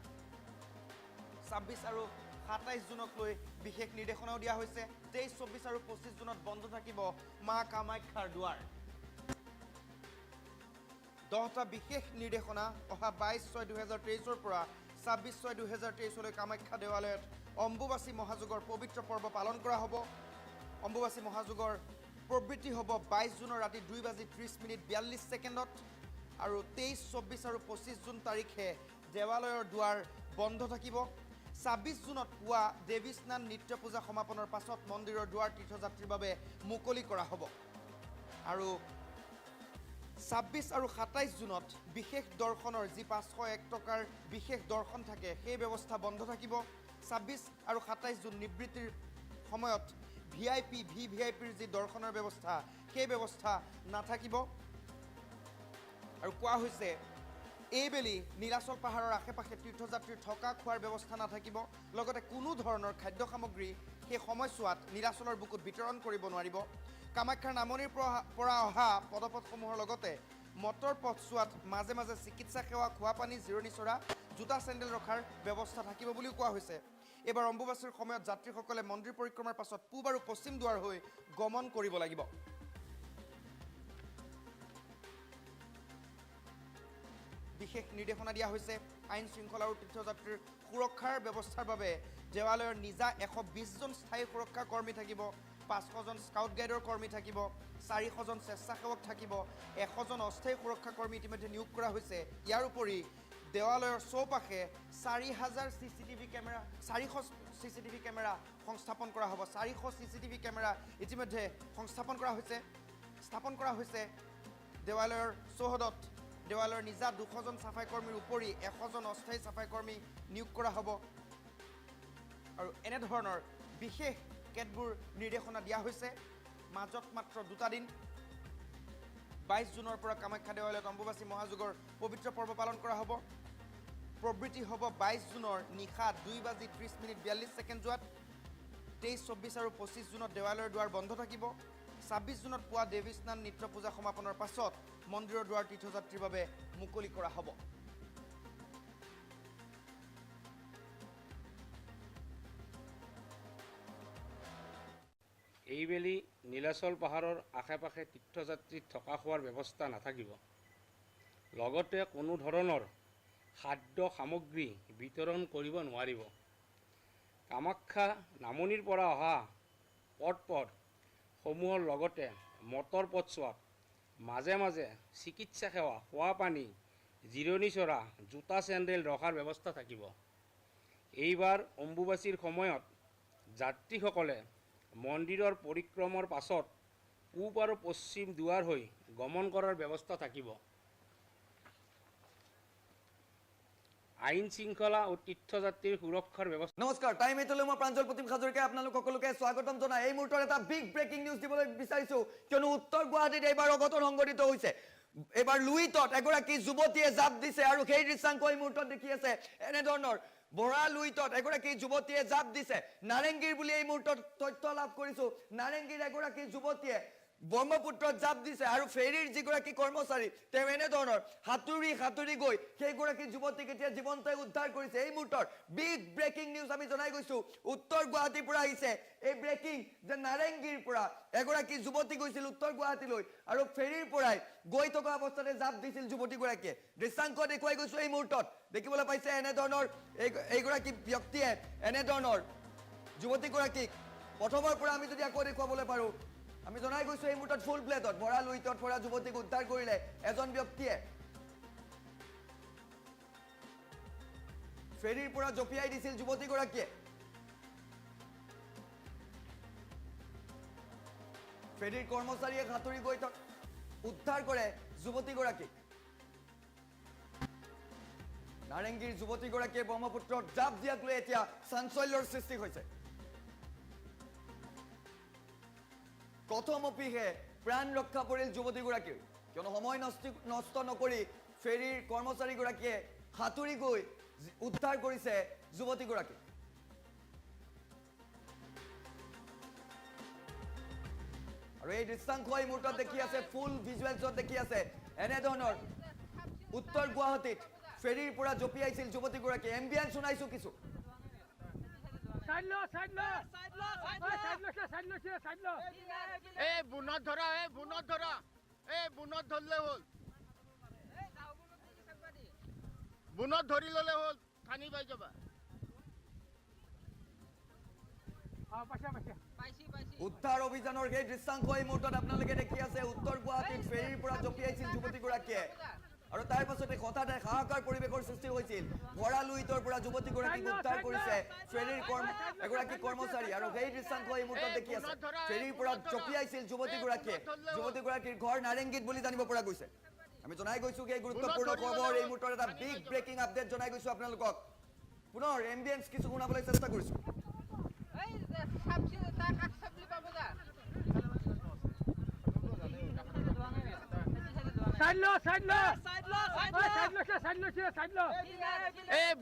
26 আৰু 27 জুনক লৈ বিশেষ নিৰ্দেশনাও দিয়া হৈছে 23, 24 আৰু 25 জুনত বন্ধ থাকিব মা কামাখ্যাৰ দুৱাৰ 10টা বিশেষ নিৰ্দেশনা অহা 22/6/2023 পৰা 26/6/2023 কামাখ্যা দেৱালয়ত অম্বুবাচী মহাযোগৰ পবিত্ৰ পৰ্ব পালন কৰা হ'ব অম্বুবাচী মহাযোগৰ প্ৰবৃত্তি হ'ব 22 জুনৰ ৰাতি 2:30 আৰু 23, 24 আৰু 25 জুন তাৰিখে দেৱালয়ৰ দুৱাৰ বন্ধ থাকিব 26 জুনত পুৱা দেৱী স্নান নিত্য পূজা সমাপনৰ পাছত মন্দিৰৰ দুৱাৰ তীৰ্থযাত্ৰীৰ বাবে মুকলি কৰা হ'ব আৰু 26 আৰু 27 জুনত বিশেষ দৰ্শনৰ যি 501 টকাৰ বিশেষ দৰ্শন থাকে সেই ব্যৱস্থা বন্ধ থাকিব 26 আৰু 27 জুন নিবৃত্তিৰ সময়ত ভিভিআইপিৰ যি দৰ্শনৰ ব্যৱস্থা সেই ব্যৱস্থা নাথাকিব আৰু কোৱা হৈছে এইবেলি নীলাচল পাহাৰৰ আশে-পাশে তীৰ্থযাত্ৰীৰ থকা খোৱাৰ ব্যৱস্থা নাথাকিব লগতে কোনো ধৰণৰ খাদ্য সামগ্ৰী সেই সময়ছোৱাত নীলাচলৰ বুকুত বিতৰণ কৰিব নোৱাৰিব কামাখ্যাৰ নামনিৰ পৰা অহা পদপথসমূহৰ লগতে মটৰ পথছোৱাত মাজে মাজে চিকিৎসা সেৱা খোৱা পানী জিৰণি চৰা জোতা চেণ্ডেল ৰখাৰ ব্যৱস্থা থাকিব বুলিও কোৱা হৈছে এবাৰ অম্বুবাচীৰ সময়ত যাত্ৰীসকলে মন্দিৰ পৰিক্ৰমাৰ পাছত পূব আৰু পশ্চিম দুৱাৰ হৈ গমন কৰিব লাগিব বিশেষ নিৰ্দেশনা দিয়া হৈছে আইন শৃংখলা আৰু তীৰ্থযাত্ৰীৰ সুৰক্ষাৰ ব্যৱস্থাৰ বাবে দেৱালয়ৰ নিজা 120 জন স্থায়ী সুৰক্ষা কৰ্মী থাকিব 500 জন স্কাউট গাইডৰ কৰ্মী থাকিব 400 জন স্বেচ্ছাসেৱক থাকিব 100 জন অস্থায়ী সুৰক্ষা কৰ্মী ইতিমধ্যে নিয়োগ কৰা হৈছে ইয়াৰ উপৰি দেৱালয়ৰ চৌপাশে 4,000 CCTV কেমেৰা 400 CCTV কেমেৰা সংস্থাপন কৰা হ'ব 400 CCTV কেমেৰা ইতিমধ্যে সংস্থাপন কৰা হৈছে স্থাপন কৰা হৈছে দেৱালয়ৰ চৌহদত দেৱালয়ৰ নিজা 200 জন চাফাই কৰ্মীৰ উপৰি 100 জন অস্থায়ী চাফাই কৰ্মী নিয়োগ কৰা হ'ব আৰু এনে ধৰণৰ বিশেষ কেতবোৰ নিৰ্দেশনা দিয়া হৈছে মাজত মাত্ৰ 2টা দিন 22 জুনৰ পৰা কামাখ্যা দেৱালয়ত অম্বুবাচী মহাযুগৰ পবিত্ৰ পৰ্ব পালন কৰা হ'ব প্ৰবৃত্তি হ'ব 22 জুনৰ নিশা 2:30:42 যোৱাত 23, 24 আৰু 25 জুনত দেৱালয়ৰ দুৱাৰ বন্ধ থাকিব 26 জুনত পুৱা দেৱী স্নান নিত্য পূজা সমাপনৰ পাছত মন্দিৰৰ দুৱাৰ তীৰ্থযাত্ৰীৰ বাবে মুকলি কৰা হ'ব এইবেলি নীলাচল পাহাৰৰ আশে-পাশে তীৰ্থযাত্ৰীৰ থকা খোৱাৰ ব্যৱস্থা নাথাকিব লগতে কোনো ধৰণৰ খাদ্য সামগ্ৰী বিতৰণ কৰিব নোৱাৰিব কামাখ্যা নামনিৰ পৰা অহা পথ সমূহৰ লগতে মটৰ পথছোৱাত মাজে মাজে চিকিৎসা সেৱা খোৱা পানী জিৰণি চৰা জোতা চেণ্ডেল ৰখাৰ ব্যৱস্থা থাকিব এইবাৰ অম্বুবাচীৰ সময়ত যাত্ৰীসকলে মন্দিৰৰ পৰিক্ৰমাৰ পাছত পূব আৰু পশ্চিম দুৱাৰ হৈ গমন কৰাৰ ব্যৱস্থা থাকিব আইন শৃংখলা আৰু তীৰ্থযাত্ৰীৰ সুৰক্ষাৰ ব্যৱস্থা নমস্কাৰ টাইম 8লৈ মই প্ৰাঞ্জল প্ৰতিম হাজৰিকাই আপোনালোক সকলোকে স্বাগতম জনাই এই মুহূৰ্তত এটা বিগ ব্ৰেকিং নিউজ দিবলৈ বিচাৰিছো কিয়নো উত্তৰ গুৱাহাটীত এইবাৰ অঘটন সংঘটিত হৈছে এইবাৰ লুইটত এগৰাকী যুৱতীয়ে জাপ দিছে আৰু সেই দৃশ্যাংক এই মুহূৰ্তত দেখি আছে এনে ধৰণৰ বৰা লুইটত এগৰাকী যুৱতীয়ে জাপ দিছে নাৰেংগীৰ বুলি এই মুহূৰ্তত তথ্য লাভ কৰিছো নাৰেংগীৰ এগৰাকী যুৱতীয়ে ব্ৰহ্মপুত্ৰত জাপ দিছে আৰু ফেৰীৰ যিগৰাকী কৰ্মচাৰী তেওঁ এনে ধৰণৰ হাতুৰি গৈ সেইগৰাকী যুৱতীক এতিয়া জীৱন্তই উদ্ধাৰ কৰিছে এই মুহূৰ্তৰ বিগ ব্ৰেকিং নিউজ আমি জনাই গৈছো উত্তৰ গুৱাহাটীৰ পৰা আহিছে এই ব্ৰেকিং যে নাৰেংগীৰ পৰা এগৰাকী যুৱতী গৈছিল উত্তৰ গুৱাহাটীলৈ আৰু ফেৰীৰ পৰাই গৈ থকা অৱস্থাতে জাপ দিছিল যুৱতীগৰাকীয়ে দৃশ্যাংক দেখুৱাই গৈছো এই মুহূৰ্তত দেখিবলৈ পাইছে এনে ধৰণৰ এইগৰাকী ব্যক্তিয়ে এনে ধৰণৰ যুৱতীগৰাকীক প্ৰথমৰ পৰা আমি যদি আকৌ দেখুৱাবলৈ পাৰো আমি জনাই গৈছো এই মুহূৰ্তত ফুল প্লেটত বৰা লুইটত পৰা যুৱতীক উদ্ধাৰ কৰিলে এজন ব্যক্তিয়ে ফেৰীৰ পৰা জপিয়াই দিছিল যুৱতীগৰাকীয়ে ফেৰীৰ কৰ্মচাৰীয়ে হাতুৰি গৈ উদ্ধাৰ কৰে যুৱতীগৰাকীক নাৰেংগীৰ যুৱতীগৰাকীয়ে ব্ৰহ্মপুত্ৰত জাপ দিয়াক লৈ এতিয়া চাঞ্চল্যৰ সৃষ্টি হৈছে কথমপিহে প্ৰাণ ৰক্ষা পৰিল যুৱতীগৰাকীৰ কিয়নো সময় নষ্ট নকৰি ফেৰীৰ কৰ্মচাৰীগৰাকীয়ে হাতুৰি গৈ উদ্ধাৰ কৰিছে যুৱতীগৰাকীক আৰু এই দৃশ্যাংশ এই মুহূৰ্তত দেখি আছে ফুল ভিজুৱেলছত দেখি আছে এনে ধৰণৰ উত্তৰ গুৱাহাটীত ফেৰীৰ পৰা জপিয়াইছিল যুৱতীগৰাকীয়ে এম্বিয়েন্স শুনাইছো কিছু বুনত ধৰা বুনত ধৰলে হ'ল বুনত ধৰি ললে হ'ল থানি পাই যাবা উদ্ধাৰ অভিযানৰ সেই দৃশ্যাংশ এই মুহূৰ্তত আপোনালোকে দেখি আছে উত্তৰ গুৱাহাটীত ফেৰীৰ পৰা জপিয়াইছিল যুৱতীগৰাকীয়ে আৰু তাৰ পাছতে হঠাতে হাহাকাৰ পৰিৱেশৰ সৃষ্টি হৈছিল বৰা লুইটৰ পৰা যুৱতীগৰাকীক উদ্ধাৰ কৰিছে ফেৰীৰ এগৰাকী কৰ্মচাৰী আৰু সেই দৃশ্যাংশ এই মুহূৰ্তত দেখি আছে ফেৰীৰ পৰা জপিয়াইছিল যুৱতীগৰাকীৰ ঘৰ নাৰেংগীত বুলি জানিব পৰা গৈছে আমি জনাই গৈছো এই গুৰুত্বপূৰ্ণ খবৰ এই মুহূৰ্তত এটা বিগ ব্ৰেকিং আপডেট জনাই গৈছো আপোনালোকক পুনৰ এম্বিয়েন্স কিছু শুনাবলৈ চেষ্টা কৰিছো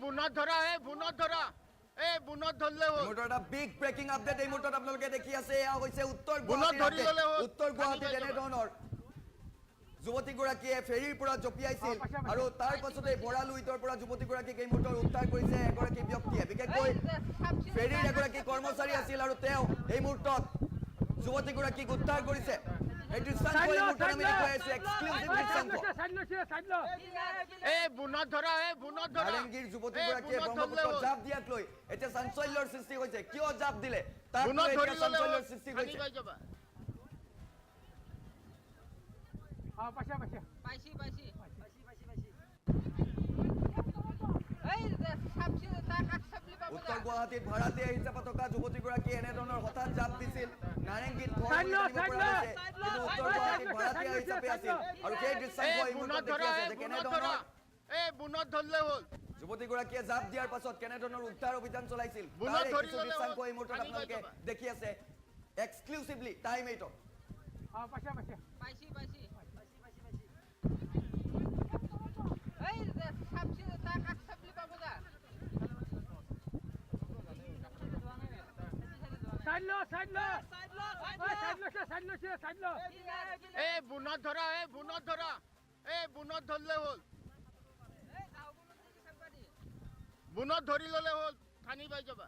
বুনত ধৰা বুনত ধৰলে হ'ল এটা বিগ ব্ৰেকিং আপডেট এই মুহূৰ্তত আপোনালোকে দেখি আছে এয়া হৈছে উত্তৰ গুৱাহাটীত এনে ধৰণৰ যুৱতীগৰাকীয়ে ফেৰীৰ পৰা জপিয়াইছিল আৰু তাৰ পাছতে বৰা লুইটৰ পৰা যুৱতীগৰাকীক এই মুহূৰ্তত উদ্ধাৰ কৰিছে এগৰাকী ব্যক্তিয়ে বিশেষকৈ ফেৰীৰ এগৰাকী কৰ্মচাৰী আছিল আৰু তেওঁ এই মুহূৰ্তত যুৱতীগৰাকীক উদ্ধাৰ কৰিছে এই দৃশ্যাংশ এই মুহূৰ্তত আমি দেখুৱাই আছো এক্সক্লুসিভ দৃশ্যাংশ বুনত ধৰা নাৰেংগীৰ যুৱতীগৰাকীয়ে ব্ৰহ্মপুত্ৰত জাপ দিয়াক লৈ এতিয়া চাঞ্চল্যৰ সৃষ্টি হৈছে কিয় জাপ দিলে তাক লৈ এতিয়া চাঞ্চল্যৰ সৃষ্টি হৈছে উত্তৰ গুৱাহাটীত ভাড়াতীয়া হিচাপে থকা যুৱতীগৰাকী এনেধৰণৰ হঠাৎ জাপ দিছিল নাৰেংগীত ঘৰ কৰি আনিব পৰা হৈছে কিন্তু উত্তৰ গুৱাহাটীত ভাড়াতীয়া হিচাপে আছিল আৰু সেই দৃশ্যাংশ এই মুহূৰ্তত দেখি আছে যে কেনেধৰণৰ যুৱতীগৰাকীয়ে জাপ দিয়াৰ পাছত কেনেধৰণৰ উদ্ধাৰ অভিযান চলাইছিল তাৰে কিছু দৃশ্যাংশ এই মুহূৰ্তত আপোনালোকে দেখি আছে এক্সক্লুসিভলি টাইম 8ত বুনত ধৰা বুনত ধৰলে হ'ল বুনত ধৰি ললে হ'ল থানি পাই যাবা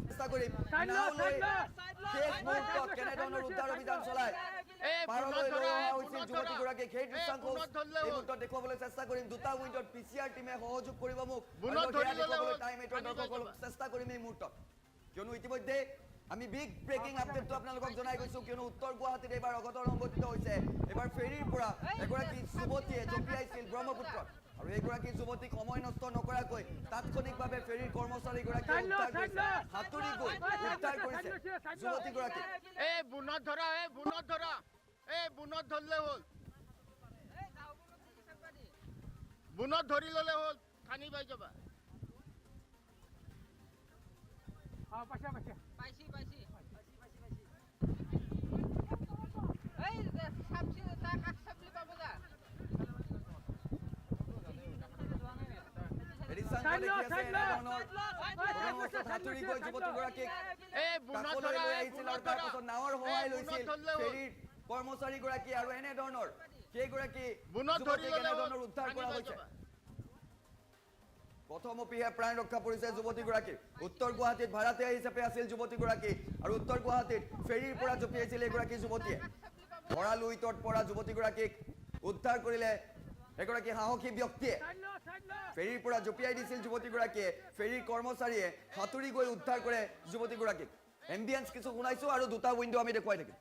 চেষ্টা কৰিম নাও লৈ শেষ মুহূৰ্তত কেনেধৰণৰ উদ্ধাৰ অভিযান চলাই পাৰলৈ লৈ অহা হৈছিল যুৱতীগৰাকীক সেই দৃশ্যাংশ এই মুহূৰ্তত দেখুৱাবলৈ চেষ্টা কৰিম দুটা উইণ্ডত পিচিআৰ টিমে সহযোগ কৰিব মোক টাইম 8ৰ দৰ্শকসকলক চেষ্টা কৰিম এই মুহূৰ্তত কিয়নো ইতিমধ্যে আমি বিগ ব্ৰেকিং আপডেটটো আপোনালোকক জনাই গৈছো কিয়নো উত্তৰ গুৱাহাটীত এইবাৰ অঘটন সংঘটিত হৈছে এইবাৰ ফেৰীৰ পৰা এগৰাকী যুৱতীয়ে জঁপিয়াইছিল ব্ৰহ্মপুত্ৰত আৰু এইগৰাকী যুৱতীক সময় নষ্ট নকৰাকৈ তাৎক্ষণিকভাৱে ফেৰীৰ কৰ্মচাৰীগৰাকীয়ে উদ্ধাৰ কৰিছে হাতুৰি গৈ উদ্ধাৰ কৰিছে যুৱতীগৰাকী বুনত ধৰা বুনত ধৰলে হ'ল বুনত ধৰি ললে হ'ল থানি পাই যাবা হাতুৰি গৈ যুৱতীগৰাকীক কাষলৈ লৈ আহিছিল আৰু তাৰপাছত নাৱৰ সহায় লৈছিল ফেৰীৰ কৰ্মচাৰীগৰাকী আৰু এনেধৰণৰ সেইগৰাকী যুৱতীক এনেধৰণৰ উদ্ধাৰ কৰা হৈছে প্ৰথমপিহে প্ৰাণ ৰক্ষা পৰিছে যুৱতীগৰাকীৰ উত্তৰ গুৱাহাটীত ভাড়াতীয়া হিচাপে আছিল যুৱতীগৰাকী আৰু উত্তৰ গুৱাহাটীত ফেৰীৰ পৰা জঁপিয়াইছিল এগৰাকী যুৱতীয়ে ভঁৰালুইটত পৰা যুৱতীগৰাকীক উদ্ধাৰ কৰিলে এগৰাকী সাহসী ব্যক্তিয়ে ফেৰীৰ পৰা জঁপিয়াই দিছিল যুৱতীগৰাকীয়ে ফেৰীৰ কৰ্মচাৰীয়ে হাতুৰি গৈ উদ্ধাৰ কৰে যুৱতীগৰাকীক এম্বিয়েন্স কিছু শুনাইছো আৰু দুটা উইণ্ডো আমি দেখুৱাই থাকিম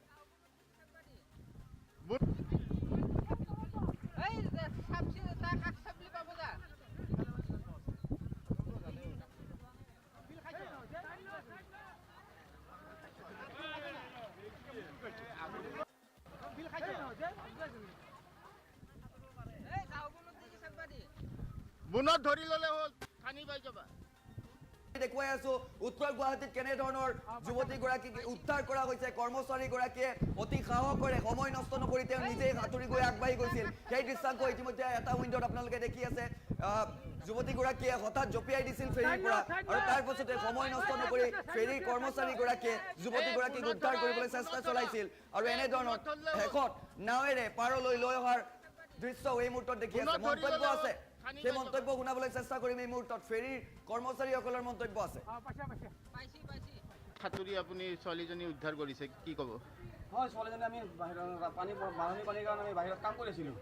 বুনত ধৰি ললে হ'ল থানি পাই যাবা দেখুৱাই আছো উত্তৰ গুৱাহাটীত কেনেধৰণৰ যুৱতীগৰাকীক উদ্ধাৰ কৰা হৈছে কৰ্মচাৰীগৰাকীয়ে অতি সাহসেৰে সময় নষ্ট নকৰি তেওঁ নিজেই হাতুৰি গৈ আগবাঢ়ি গৈছিল সেই দৃশ্যাংশ ইতিমধ্যে এটা উইণ্ডত আপোনালোকে দেখি আছে যুৱতীগৰাকীয়ে হঠাৎ জঁপিয়াই দিছিল ফেৰীৰ পৰা আৰু তাৰ পাছতে সময় নষ্ট নকৰি ফেৰীৰ কৰ্মচাৰীগৰাকীয়ে যুৱতীগৰাকীক উদ্ধাৰ কৰিবলৈ চেষ্টা চলাইছিল আৰু এনেধৰণৰ শেষত নাৱেৰে পাৰলৈ লৈ অহাৰ দৃশ্য এই মুহূৰ্তত দেখি আছে মন্তব্য আছে সেই মন্তব্য শুনাবলৈ চেষ্টা কৰিম এই মুহূৰ্তত ফেৰীৰ কৰ্মচাৰীসকলৰ মন্তব্য আছে সাঁতুৰি আপুনি ছোৱালীজনী উদ্ধাৰ কৰিছে কি ক'ব হয় ছোৱালীজনী আমি বাহিৰত পানীৰ কাৰণে আমি বাহিৰত কাম কৰিছিলোঁ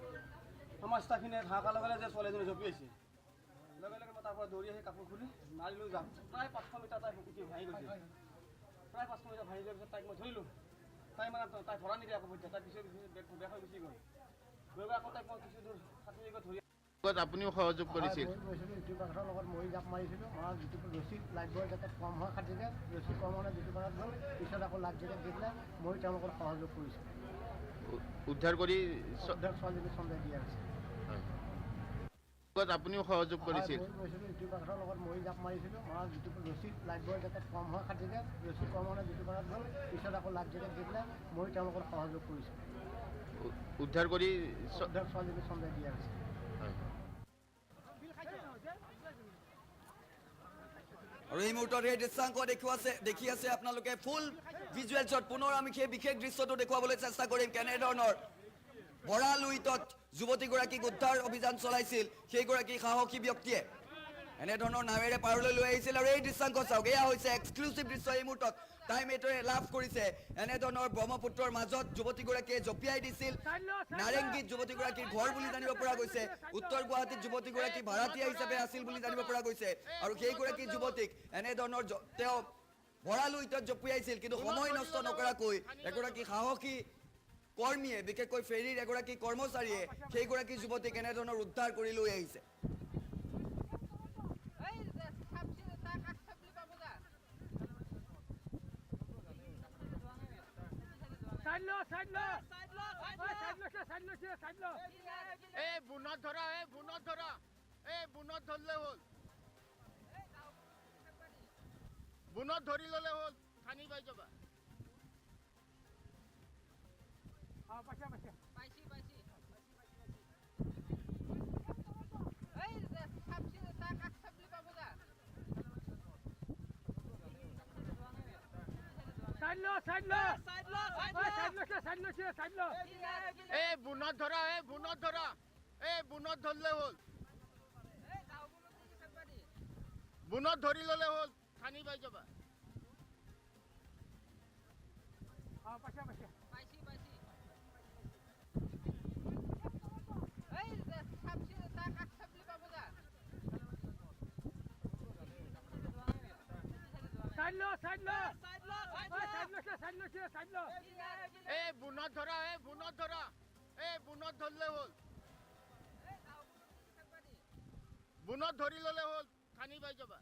আমাৰ ষ্টাফখিনিয়ে হাঁহ লগে যে ছোৱালীজনী জঁপিয়াইছে লগে লগে মই তাৰ পৰা দৌৰি আহি কাপোৰ খুলি মাৰি লৈ যাম প্ৰায় 500 মিটাৰ তাই ভাঙি গৈছে প্ৰায় 500 মিটাৰ ভাঙি যোৱাৰ পিছত তাইক মই ধৰিলোঁ তাই মানে তাই ধৰা নিদিয়ে আকৌ তাই পিছত বেগ হৈ গুচি গ'ল গৈ আকৌ তাইক মই কিছু দূৰ সাঁতুৰি গৈ ধৰি আপুনিও সহযোগ কৰিছিল ইটো পাথৰৰ লগত মই জাপ মাৰিছিলোঁ আমাৰ যিটো ৰছী লাইটবোৰ যাতে কম হয় খাটিলে ৰছী কম হ'লে যিটো পাৰত গ'ল পিছত আকৌ লাইট জেকেট দি পেলাই মই তেওঁলোকৰ সহযোগ কৰিছোঁ উদ্ধাৰ কৰি ছোৱালীজনী চন্দাই দিয়া হৈছে আপুনিও সহযোগ কৰিছিল ইটো পাথৰৰ লগত মই জাপ মাৰিছিলোঁ আমাৰ যিটো ৰছী লাইটবোৰ যাতে কম হয় খাটিলে ৰছী কম হ'লে যিটো পাৰত গ'ল পিছত আকৌ লাইট জেকেট দি পেলাই মই তেওঁলোকৰ সহযোগ কৰিছোঁ উদ্ধাৰ কৰি ছোৱালীজনী চন্দাই দিয়া হৈছে আৰু এই মুহূৰ্তত এই দৃশ্যাংশ দেখি আছে আপোনালোকে ফুল ভিজুৱেলছত পুনৰ আমি সেই বিশেষ দৃশ্যটো দেখুৱাবলৈ চেষ্টা কৰিম কেনেধৰণৰ ভঁৰালুইটত যুৱতীগৰাকীক উদ্ধাৰ অভিযান চলাইছিল সেইগৰাকী সাহসী ব্যক্তিয়ে এনেধৰণৰ নাৱেৰে পাৰলৈ লৈ আহিছিল আৰু এই দৃশ্যাংশ চাওক এয়া হৈছে এক্সক্লুচিভ দৃশ্য এই মুহূৰ্তত টাইম 8 লাভ কৰিছে এনে ধৰণৰ ব্ৰহ্মপুত্ৰৰ মাজত যুৱতীগৰাকীয়ে জপিয়াই দিছিল নাৰেংগীত যুৱতীগৰাকীৰ ঘৰ বুলি জানিব পৰা গৈছে উত্তৰ গুৱাহাটীত যুৱতীগৰাকী ভাড়াতীয়া হিচাপে আছিল বুলি জানিব পৰা গৈছে আৰু সেইগৰাকী যুৱতীক এনে ধৰণৰ তেওঁ ভৰালু ইটত জপিয়াইছিল কিন্তু সময় নষ্ট নকৰাকৈ এগৰাকী সাহসী কৰ্মীয়ে বিশেষকৈ ফেৰীৰ এগৰাকী কৰ্মচাৰীয়ে সেইগৰাকী যুৱতীক এনে ধৰণৰ উদ্ধাৰ কৰি লৈ আহিছে বুনত ধৰা ধৰলে হ'ল বুনত ধৰি ললে হ'ল খানি পাই যাবা বুনত ধৰলে হ'ল বুনত ধৰি ললে হ'ল খানি পাই যাবা বুনত ধৰা বুনত ধৰলে হ'ল বুনত ধৰি ললে হ'ল খানি পাই যাবা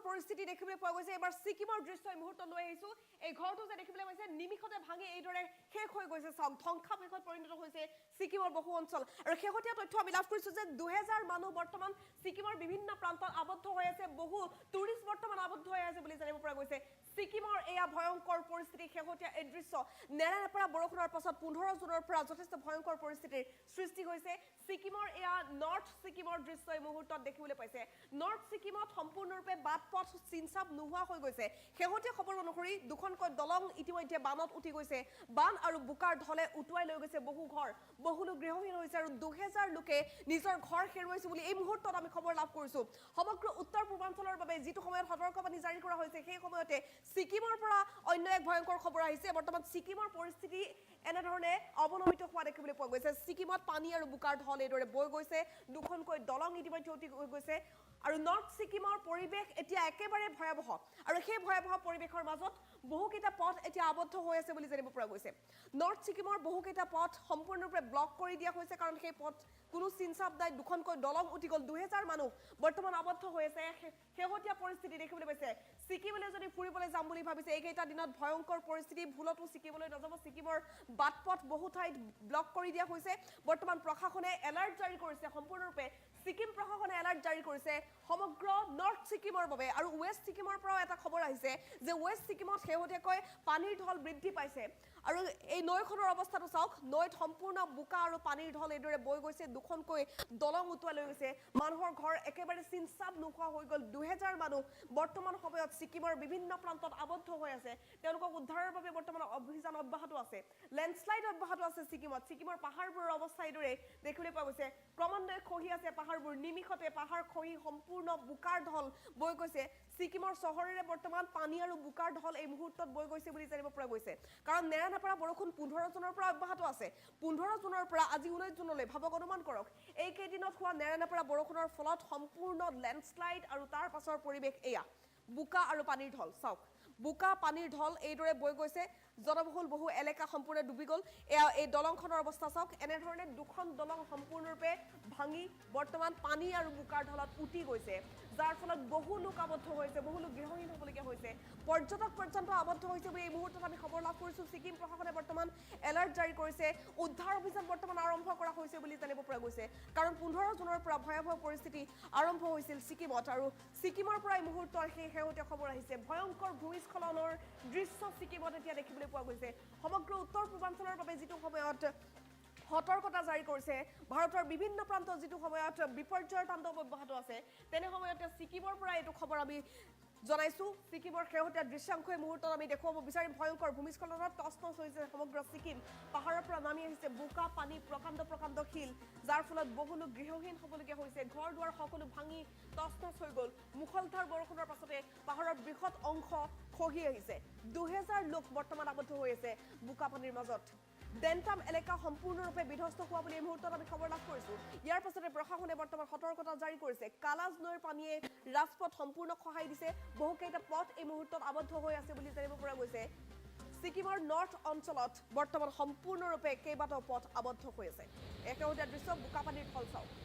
পৰিস্থিতি দেখিবলৈ পোৱা গৈছে এবাৰ সিকিমৰ দৃশ্য এই মুহূৰ্তত লৈ আহিছো এই ঘৰটো যে দেখিবলৈ পাইছে নিমিষতে ভাঙি এইদৰে শেষ হৈ গৈছে ধ্বংসাৱশেষত পৰিণত হৈছে সিকিমৰ বহু অঞ্চল আৰু শেহতীয়া তথ্য আমি লাভ কৰিছো যে 2000 মানুহ বৰ্তমান সিকিমৰ বিভিন্ন প্ৰান্তত আবদ্ধ হৈ আছে বহু টুৰিষ্ট বৰ্তমান আবদ্ধ হৈ আছে বুলি জানিব পৰা গৈছে সিকিমৰ এয়া ভয়ংকৰ পৰিস্থিতি শেহতীয়া এই দৃশ্য নেৰানেপেৰা বৰষুণৰ পাছত 15 জুনৰ পৰা যথেষ্ট ভয়ংকৰ পৰিস্থিতিৰ সৃষ্টি হৈছে সিকিমৰ এয়া নৰ্থ সিকিমৰ দৃশ্য এই মুহূৰ্তত দেখিবলৈ পাইছে নৰ্থ সিকিমত সম্পূৰ্ণৰূপে বাটপথ চিনচাপ নোহোৱা হৈ গৈছে শেহতীয়া খবৰ অনুসৰি দুখনকৈ দলং ইতিমধ্যে বানত উঠি গৈছে বান আৰু বুকাৰ ঢলে উটুৱাই লৈ গৈছে বহু ঘৰ বহু লোক গৃহহীন হৈছে আৰু 2000 লোকে নিজৰ ঘৰ হেৰুৱাইছে বুলি এই মুহূৰ্তত আমি খবৰ লাভ কৰিছো সমগ্ৰ উত্তৰ পূৰ্বাঞ্চলৰ বাবে যিটো সময়ত সতৰ্কবাণী জাৰি কৰা হৈছে সেই সময়তে সিকিমৰ পৰা অন্য এক ভয়ংকৰ খবৰ আহিছে বৰ্তমান সিকিমৰ পৰিস্থিতি এনেধৰণে অৱনমিত হোৱা দেখিবলৈ পোৱা গৈছে সিকিমত পানী আৰু বুকাৰ ঢল এইদৰে বৈ গৈছে দুখনকৈ দলং ইতিমধ্যে উঠি গৈছে আৰু নৰ্থ সিকিমৰ পৰিৱেশ এতিয়া একেবাৰে ভয়াবহ আৰু সেই ভয়াবহ পৰিৱেশৰ মাজত বহুকেইটা পথ এতিয়া আবদ্ধ হৈ আছে বুলি জানিব পৰা গৈছে নৰ্থ সিকিমৰ বহুকেইটা পথ সম্পূৰ্ণৰূপে ব্লক কৰি দিয়া হৈছে কাৰণ সেই পথ কোনো চিনচাপ নাই দুখনকৈ দলং উঠি গ'ল 2000 মানুহ বৰ্তমান আবদ্ধ হৈ আছে শেহতীয়া পৰিস্থিতি দেখিবলৈ পাইছে সিকিমলৈ যদি ফুৰিবলৈ যাম বুলি ভাবিছে এইকেইটা দিনত ভয়ংকৰ পৰিস্থিতি ভুলতো সিকিমলৈ নাযাব সিকিমৰ বাটপথ বহু ঠাইত ব্লক কৰি দিয়া হৈছে বৰ্তমান প্ৰশাসনে এলাৰ্ট জাৰি কৰিছে সম্পূৰ্ণৰূপে সিকিম প্ৰশাসনে এলাৰ্ট জাৰি কৰিছে সমগ্ৰ নৰ্থ সিকিমৰ বাবে আৰু ৱেষ্ট সিকিমৰ পৰাও এটা খবৰ আহিছে যে ৱেষ্ট সিকিমত শেহতীয়াকৈ পানীৰ ঢল বৃদ্ধি পাইছে আৰু এই নৈখনৰ অৱস্থাটো চাওক নৈত সম্পূৰ্ণ বোকা আৰু পানীৰ ঢল এইদৰে বৈ গৈছে দুখনকৈ দলং উটুৱাই লৈ গৈছে মানুহৰ ঘৰ একেবাৰে চিনচাপ নোহোৱা হৈ গ'ল 2000 মানুহ বৰ্তমান সময়ত সিকিমৰ বিভিন্ন প্ৰান্তত আবদ্ধ হৈ আছে তেওঁলোকক উদ্ধাৰৰ বাবে বৰ্তমান অভিযান অব্যাহত আছে লেণ্ডশ্লাইড অব্যাহত আছে সিকিমৰ পাহাৰবোৰৰ অৱস্থা এইদৰে দেখিবলৈ পোৱা গৈছে ক্ৰমান্বয়ে খহি আছে পাহাৰবোৰ নিমিষতে পাহাৰ খহি সম্পূৰ্ণ বোকাৰ ঢল বৈ গৈছে সিকিমৰ চহৰেৰে বৰ্তমান পানী আৰু বোকাৰ ঢল এই মুহূৰ্তত বৈ গৈছে বুলি জানিব পৰা গৈছে কাৰণ নেৰানেপেৰা বৰষুণ 15 জুনৰ পৰা অব্যাহত আছে 15 জুনৰ পৰা আজি 19 জুনলৈ ভাবক অনুমান কৰক এই কেইদিনত হোৱা নেৰানেপেৰা বৰষুণৰ ফলত সম্পূৰ্ণ লেণ্ডশ্লাইড আৰু তাৰ পাছৰ পৰিৱেশ এয়া বোকা আৰু পানীৰ ঢল চাওক বোকা পানীৰ ঢল এইদৰে বৈ গৈছে জনবহুল বহু এলেকা সম্পূৰ্ণ ডুবি গ'ল এয়া এই দলংখনৰ অৱস্থা চাওক এনেধৰণে দুখন দলং সম্পূৰ্ণৰূপে ভাঙি বৰ্তমান পানী আৰু বোকাৰ ঢলত উটি গৈছে যাৰ ফলত বহু লোক আবদ্ধ হৈছে বহু লোক গৃহহীন হ'বলগীয়া হৈছে পৰ্যটক পৰ্যন্ত আবদ্ধ হৈছে বুলি এই মুহূৰ্তত আমি খবৰ লাভ কৰিছোঁ সিকিম প্ৰশাসনে বৰ্তমান এলাৰ্ট জাৰি কৰিছে উদ্ধাৰ অভিযান বৰ্তমান আৰম্ভ কৰা হৈছে বুলি জানিব পৰা গৈছে কাৰণ 15 জুনৰ পৰা ভয়াৱহ পৰিস্থিতি আৰম্ভ হৈছিল সিকিমত আৰু সিকিমৰ পৰা এই মুহূৰ্তৰ সেই শেহতীয়া খবৰ আহিছে ভয়ংকৰ ভূমিস্খলনৰ দৃশ্য সিকিমত এতিয়া দেখিবলৈ পোৱা গৈছে সমগ্ৰ উত্তৰ পূৰ্বাঞ্চলৰ বাবে যিটো সময়ত সতৰ্কতা জাৰি কৰিছে ভাৰতৰ বিভিন্ন প্ৰান্তত যিটো সময়ত বিপৰ্যয়ৰ তাণ্ডৱ অব্যাহত আছে তেনে সময়তে ছিকিমৰ পৰা এইটো খবৰ আমি জনাইছো ছিকিমৰ শেহতীয়া দৃশ্যাংশ এই মুহূৰ্তত আমি দেখুৱাব বিচাৰিম ভয়ংকৰ ভূমিস্খলনত তছনছ হৈছে সমগ্ৰ ছিকিম পাহাৰৰ পৰা নামি আহিছে বোকা পানী প্ৰকাণ্ড শিল যাৰ ফলত বহু লোক গৃহহীন হ'বলগীয়া হৈছে ঘৰ দুৱাৰ সকলো ভাঙি তছনছ হৈ গ'ল মুখলধাৰ বৰষুণৰ পাছতে পাহাৰৰ বৃহৎ অংশ খহি আহিছে 2000 লোক বৰ্তমান আবদ্ধ হৈ আছে বোকা পানীৰ মাজত ডেণ্টাম এলেকা সম্পূৰ্ণৰূপে বিধ্বস্ত হোৱা বুলি এই মুহূৰ্তত আমি খবৰ লাভ কৰিছোঁ ইয়াৰ পাছতে প্ৰশাসনে বৰ্তমান সতৰ্কতা জাৰি কৰিছে কালাজ নৈৰ পানীয়ে ৰাজপথ সম্পূৰ্ণ খহাই দিছে বহুকেইটা পথ এই মুহূৰ্তত আবদ্ধ হৈ আছে বুলি জানিব পৰা গৈছে ছিকিমৰ নৰ্থ অঞ্চলত বৰ্তমান সম্পূৰ্ণৰূপে কেইবাটাও পথ আবদ্ধ হৈ আছে একেহতীয়া দৃশ্য বোকা পানীৰ ফল চাওক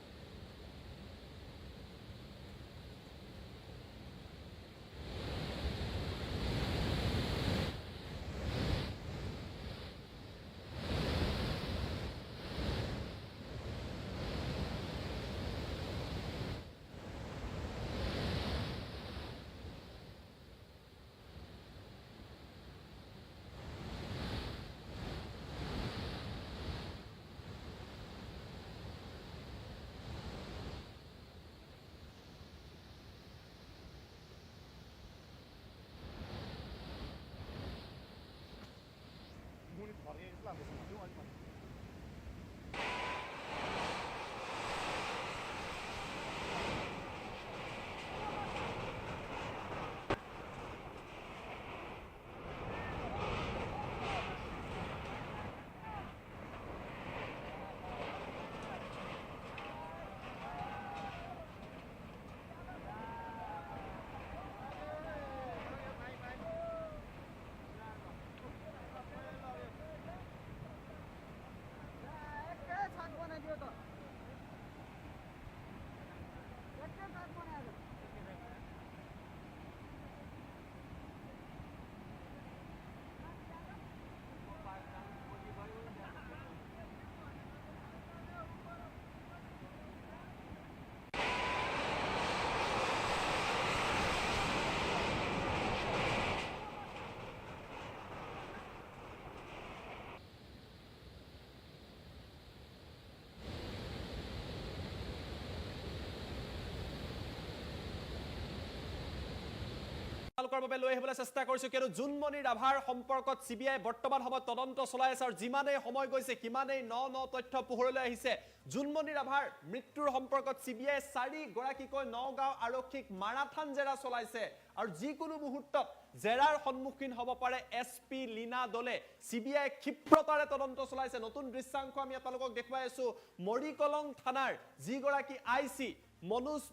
আপোনালোকৰ বাবে লৈ আহিবলৈ চেষ্টা কৰিছো কিয়নো জুনমণি ৰাভাৰ সম্পৰ্কত সিবিআই বৰ্তমান সময়ত তদন্ত চলাই আছে আৰু যিমানেই সময় গৈছে কিমানেই ন তথ্য পোহৰলৈ আহিছে জুনমণি ৰাভাৰ মৃত্যুৰ সম্পৰ্কত সিবিআই 4 গৰাকীকৈ নগাঁও আৰক্ষীক মাৰাথান জেৰা চলাইছে আৰু যিকোনো মুহূৰ্তত জেৰাৰ সন্মুখীন হ'ব পাৰে এছপি লীনা দলে সিবিআই ক্ষিপ্ৰতাৰে তদন্ত চলাইছে নতুন দৃশ্যাংশ আমি আপোনালোকক দেখুৱাই আছো মৰিকলং থানাৰ যি গৰাকী আইসি মনোজ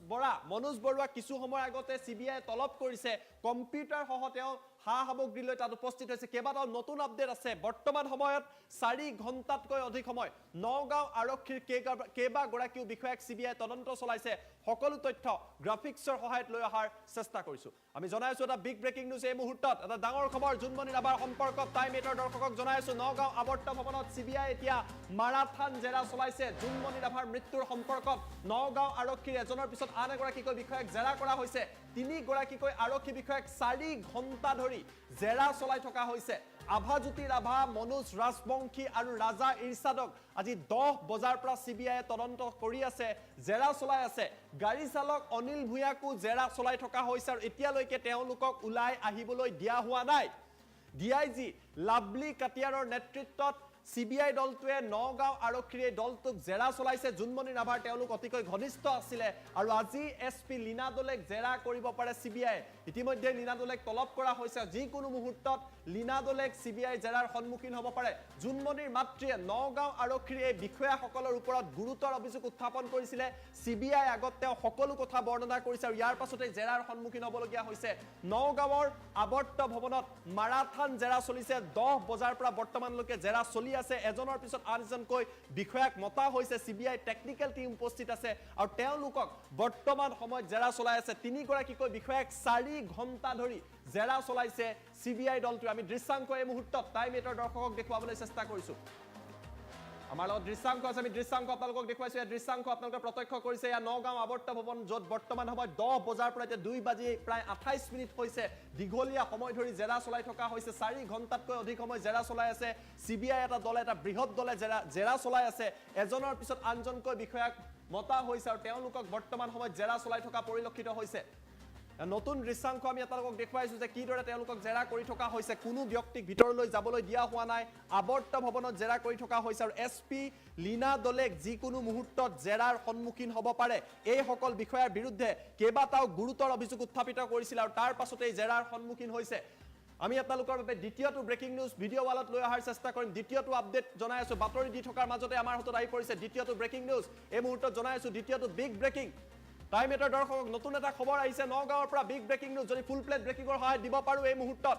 বৰুৱা কিছু সময় আগতে সিবিআই তলব কৰিছে কম্পিউটাৰ সহ তেওঁ হা সামগ্ৰী লৈ তাত উপস্থিত হৈছে কেইবাটাও নতুন আপডেট আছে বৰ্তমান সময়ত 4 ঘণ্টাতকৈ অধিক সময় নগাঁও আৰক্ষীৰ কেইবাগৰাকীও বিষয়াক সিবিআই তদন্ত চলাইছে সকলো তথ্য গ্ৰাফিক্সৰ সহায়ত লৈ অহাৰ চেষ্টা কৰিছো আমি জনাইছো এটা বিগ ব্ৰেকিং নিউজ এই মুহূৰ্তত এটা ডাঙৰ খবৰ জুনমণি ৰাভাৰ সম্পৰ্কত টাইম 8ৰ দৰ্শকক জনাইছো নগাঁও আৱৰ্ত ভৱনত সিবিআই এতিয়া মাৰাথান জেৰা চলাইছে জুনমণি ৰাভাৰ মৃত্যুৰ সম্পৰ্কত নগাঁও আৰক্ষীৰ এজনৰ পিছত আন এগৰাকীকৈ বিষয়াক জেৰা কৰা হৈছে 3 গৰাকীকৈ আৰক্ষী বিষয়াক 4 ঘণ্টা ধৰি জেৰা চলাই থকা হৈছে আভাজ্যোতি ৰাভা মনোজ ৰাজবংশী আৰু ৰাজা ইৰছাদক আজি 10 বজাৰ পৰা সিবিআই তদন্ত কৰি আছে জেৰা চলাই আছে গাড়ী চালক অনিল ভূঞাকো জেৰা চলাই থকা হৈছে আৰু এতিয়ালৈকে তেওঁলোকক উলাই আহিবলৈ দিয়া হোৱা নাই ডিআইজি লাভলি কাটিয়াৰৰ নেতৃত্বত সিবিআই দলটোৱে নগাঁও আৰক্ষীৰ দলটোক জেৰা চলাইছে জুনমণি ৰাভাৰ তেওঁলোক অতিকৈ ঘনিষ্ঠ আছিলে আৰু আজি এছপি লীনা দলেক জেৰা কৰিব পাৰে সিবিআই ইতিমধ্যে লীনা দলেক তলব কৰা হৈছে যিকোনো মুহূৰ্তত লীনা দলেক সিবিআই জেৰাৰ সন্মুখীন হ'ব পাৰে জুনমণিৰ মাতৃয়ে নগাঁও আৰক্ষীৰ এই বিষয়াসকলৰ ওপৰত গুৰুতৰ অভিযোগ উত্থাপন কৰিছিলে সিবিআই আগত তেওঁ সকলো কথা বৰ্ণনা কৰিছে আৰু ইয়াৰ পাছতে জেৰাৰ সন্মুখীন হ'বলগীয়া হৈছে নগাঁৱৰ আৱৰ্ত ভৱনত মাৰাথান জেৰা চলিছে 10 বজাৰ পৰা বৰ্তমানলৈকে জেৰা চলি আছে এজনৰ পিছত আনজনকৈ বিষয়াক মতা হৈছে সিবিআই টেকনিক্যাল টিম উপস্থিত আছে আৰু তেওঁলোকক বৰ্তমান সময়ত জেৰা চলাই আছে 3 গৰাকীকৈ বিষয়াক 4 ঘণ্টা ধৰি জেৰা চলাইছে সিবিআই দলটো আমি দৃশ্যাংশ এই মুহূৰ্তত টাইম 8ৰ দৰ্শকক দেখুৱাবলৈ চেষ্টা কৰিছো আমাৰ লগত দৃশ্যাংশ আছে আমি দৃশ্যাংশ আপোনালোকক দেখুৱাইছো এই দৃশ্যাংশ আপোনালোকে প্ৰত্যক্ষ কৰিছে এয়া নগাঁও আৱৰ্ত ভৱন য'ত বৰ্তমান সময়ত 10 বজাৰ পৰা এতিয়া 2 বাজি প্ৰায় 28 মিনিট হৈছে দীঘলীয়া সময় ধৰি জেৰা চলাই থকা হৈছে 4 ঘণ্টাতকৈ অধিক সময় জেৰা চলাই আছে সিবিআই এটা দলে এটা বৃহৎ দলে জেৰা চলাই আছে এজনৰ পিছত আনজনকৈ বিষয়াক মতা হৈছে আৰু তেওঁলোকক বৰ্তমান সময়ত জেৰা চলাই থকা পৰিলক্ষিত হৈছে নতুন দৃশ্যাংশ আমি আপোনালোকক দেখুৱাইছো যে কিদৰে তেওঁলোকক জেৰা কৰি থকা হৈছে কোনো ব্যক্তিক ভিতৰলৈ যাবলৈ দিয়া হোৱা নাই আৱৰ্ত ভৱনত জেৰা কৰি থকা হৈছে আৰু এছপি লীনা দলেক যিকোনো মুহূৰ্তত জেৰাৰ সন্মুখীন হ'ব পাৰে এই সকল বিষয়াৰ বিৰুদ্ধে কেইবাটাও গুৰুতৰ অভিযোগ উত্থাপিত কৰিছিল আৰু তাৰ পাছতেই জেৰাৰ সন্মুখীন হৈছে আমি আপোনালোকৰ বাবে দ্বিতীয়টো ব্ৰেকিং নিউজ ভিডিঅ' ৱালত লৈ অহাৰ চেষ্টা কৰিম দ্বিতীয়টো আপডেট জনাই আছো বাতৰি দি থকাৰ মাজতে আমাৰ হাতত আহি পৰিছে দ্বিতীয়টো ব্ৰেকিং নিউজ এই মুহূৰ্তত জনাই আছো দ্বিতীয়টো বিগ ব্ৰেকিং টাইম এটাৰ দৰ্শকক নতুন এটা খবৰ আহিছে নগাঁৱৰ পৰা বিগ ব্ৰেকিং নিউজ যদি ফুল প্লেট ব্ৰেকিঙৰ সহায় দিব পাৰো এই মুহূৰ্তত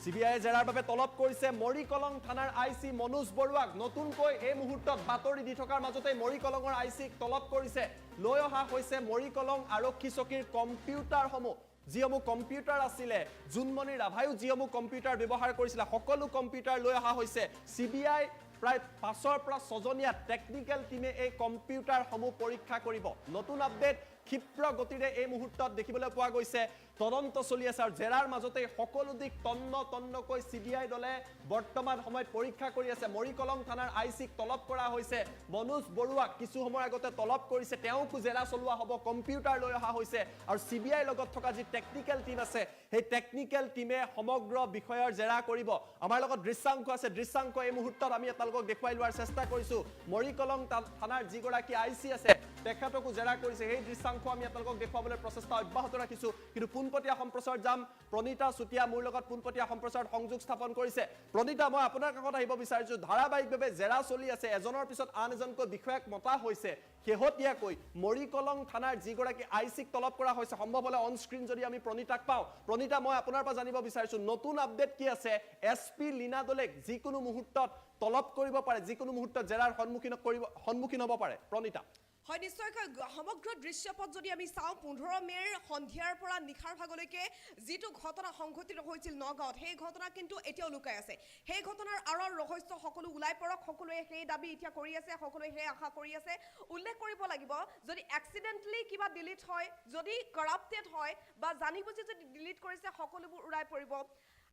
সিবিআই জেৰাৰ বাবে তলব কৰিছে মৰিকলং থানাৰ আইসি মনোজ বৰুৱাক নতুনকৈ এই মুহূৰ্তত বাতৰি দি থকাৰ মাজতে মৰিকলঙৰ আইসিক তলব কৰিছে লৈ অহা হৈছে মৰিকলং আৰক্ষী চকীৰ কম্পিউটাৰসমূহ যিসমূহ কম্পিউটাৰ আছিলে জুনমণি ৰাভায়ো যিসমূহ কম্পিউটাৰ ব্যৱহাৰ কৰিছিল সকলো কম্পিউটাৰ লৈ অহা হৈছে সিবিআই প্ৰায় 5ৰ পৰা 6জনীয়া টেকনিক্যাল টিমে এই কম্পিউটাৰসমূহ পৰীক্ষা কৰিব নতুন আপডেট ক্ষিপ্ৰ গতিৰে এই মুহূৰ্তত দেখিবলৈ পোৱা গৈছে তদন্ত চলি আছে আৰু জেৰাৰ মাজতে সকলো দিক তন্নকৈ সিবিআই দলে বৰ্তমান সময়ত পৰীক্ষা কৰি আছে মৰিকলং থানাৰ আইসিক তলব কৰা হৈছে মনোজ বৰুৱাক কিছু সময় আগতে তলব কৰিছে তেওঁকো জেৰা চলোৱা হ'ব কম্পিউটাৰ লৈ অহা হৈছে আৰু সিবিআই লগত থকা যি টেকনিক্যাল টিম আছে সেই টেকনিক্যাল টিমে সমগ্ৰ বিষয়ৰ জেৰা কৰিব আমাৰ লগত দৃশ্যাংশ আছে দৃশ্যাংশ এই মুহূৰ্তত আমি আপোনালোকক দেখুৱাই লোৱাৰ চেষ্টা কৰিছো মৰিকলং থানাৰ যিগৰাকী আইসি আছে তেখেতকো জেৰা কৰিছে সেই দৃশ্যাংশ আমি আপোনালোকক দেখুৱাবলৈ প্ৰচেষ্টা অব্যাহত ৰাখিছো কিন্তু পোনপটীয়া সম্প্ৰচাৰ যাম প্ৰণীতা চুটিয়া মোৰ লগত পোনপটীয়া সম্প্ৰচাৰ সংযোগ স্থাপন কৰিছে প্ৰণীতা মই আপোনাৰ কাষত আহিব বিচাৰিছো ধাৰাবাহিকভাৱে জেৰা চলি আছে এজনৰ পিছত আন এজনকৈ বিষয়াক মতা হৈছে শেহতীয়াকৈ মৰিকলং থানাৰ যিগৰাকী আইসিক তলব কৰা হৈছে সম্ভৱ হলে অন স্ক্ৰীন যদি আমি প্ৰণীতাক পাওঁ প্ৰণীতা মই আপোনাৰ পৰা জানিব বিচাৰিছো নতুন আপডেট কি আছে এছপি লীনা দলেক যিকোনো মুহূৰ্তত তলব কৰিব পাৰে যিকোনো মুহূৰ্তত জেৰাৰ সন্মুখীন হ'ব পাৰে প্ৰণীতা হয় নিশ্চয়কৈ সমগ্ৰ দৃশ্যপট যদি আমি চাওঁ 15 মেৰ সন্ধিয়াৰ পৰা নিশাৰ ভাগলৈকে যিটো ঘটনা সংঘটিত হৈছিল নগাঁৱত সেই ঘটনা কিন্তু এতিয়াও লুকাই আছে সেই ঘটনাৰ আঁৰৰ ৰহস্য সকলো ওলাই পৰক সকলোৱে সেই দাবী এতিয়া কৰি আছে সকলোৱে সেই আশা কৰি আছে উল্লেখ কৰিব লাগিব যদি এক্সিডেন্টলি কিবা ডিলিট হয় যদি কৰাপ্টেড হয় বা জানি বুজি যদি ডিলিট কৰিছে সকলোবোৰ উৰাই পৰিব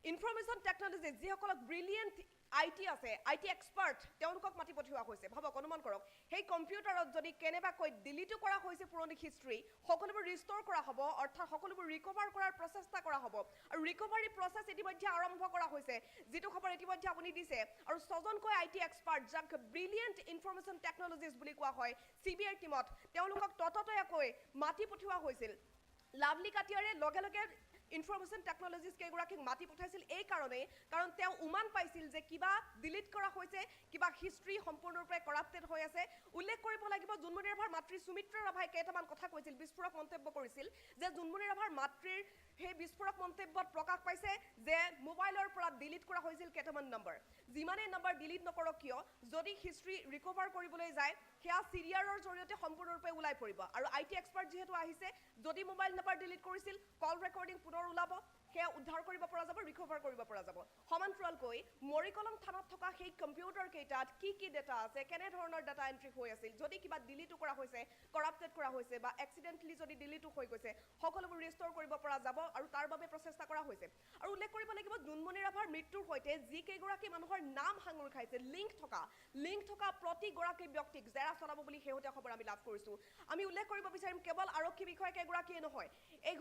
ইনফৰমেশ্যন টেকনলজি যিসকলক ব্ৰিলিয়েণ্ট আইটি আছে আইটি এক্সপাৰ্ট তেওঁলোকক মাতি পঠিওৱা হৈছে ভাবক অনুমান কৰক সেই কম্পিউটাৰত যদি কেনেবাকৈ ডিলিটো কৰা হৈছে পুৰণি হিষ্ট্ৰী সকলোবোৰ ৰিষ্ট'ৰ কৰা হ'ব অৰ্থাৎ সকলোবোৰ ৰিকভাৰ কৰাৰ প্ৰচেষ্টা কৰা হ'ব আৰু ৰিকভাৰী প্ৰচেছ ইতিমধ্যে আৰম্ভ কৰা হৈছে যিটো খবৰ ইতিমধ্যে আপুনি দিছে আৰু 6জনকৈ আইটি এক্সপাৰ্ট যাক ব্ৰিলিয়েণ্ট ইনফৰমেশ্যন টেকনলজিজ বুলি কোৱা হয় সিবিআই টিমত তেওঁলোকক তততৈয়াকৈ মাতি পঠিওৱা হৈছিল লাভলি কাটিয়াৰে লগে লগে ইনফৰমেশ্যন টেকনলজিজ কেইগৰাকীক মাতি পঠাইছিল এই কাৰণেই কাৰণ তেওঁ উমান পাইছিল যে কিবা ডিলিট কৰা হৈছে কিবা হিষ্ট্ৰী সম্পূৰ্ণৰূপে কৰাপ্টেড হৈ আছে উল্লেখ কৰিব লাগিব জুনমণি ৰাভাৰ মাতৃ সুমিত্ৰা ৰাভাই কেইটামান কথা কৈছিল বিস্ফোৰক মন্তব্য কৰিছিল যে জুনমণি ৰাভাৰ মাতৃৰ সেই বিস্ফোৰক মন্তব্যত প্ৰকাশ পাইছে যে মোবাইলৰ পৰা ডিলিট কৰা হৈছিল কেইটামান নম্বৰ যিমানেই নম্বৰ ডিলিট নকৰক কিয় যদি হিষ্ট্ৰী ৰিকভাৰ কৰিবলৈ যায় সেয়া চিৰিয়াৰৰ জৰিয়তে সম্পূৰ্ণৰূপে ওলাই পৰিব আৰু আইটি এক্সপাৰ্ট যিহেতু আহিছে যদি মোবাইল নম্বৰ ডিলিট কৰিছিল কল ৰেকৰ্ডিং ওলাব সেয়া উদ্ধাৰ কৰিব পৰা যাব ৰিকভাৰ কৰিব পৰা যাব সমান্তৰালকৈ মৰিকলং থানাত থকা সেই কম্পিউটাৰ কেইটাত কি ডাটা আছে কেনে ধৰণৰ ডাটা এন্ট্ৰি হৈ আছিল যদি কিবা ডিলিটো কৰা হৈছে কৰাপ্টেড কৰা হৈছে বা এক্সিডেন্টলি যদি ডিলিটো হৈ গৈছে সকলোবোৰ ৰিষ্ট'ৰ কৰিব পৰা যাব আৰু তাৰ বাবে প্ৰচেষ্টা কৰা হৈছে আৰু উল্লেখ কৰিব লাগিব জুনমণি ৰাভাৰ মৃত্যুৰ সৈতে যি কেইগৰাকী মানুহৰ নাম সাঙুৰ খাইছে লিংক থকা প্ৰতিগৰাকী ব্যক্তিক জেৰা চলাব বুলি শেহতীয়া খবৰ আমি লাভ কৰিছো আমি উল্লেখ কৰিব বিচাৰিম কেৱল আৰক্ষী বিষয়া কেইগৰাকীয়ে নহয় এই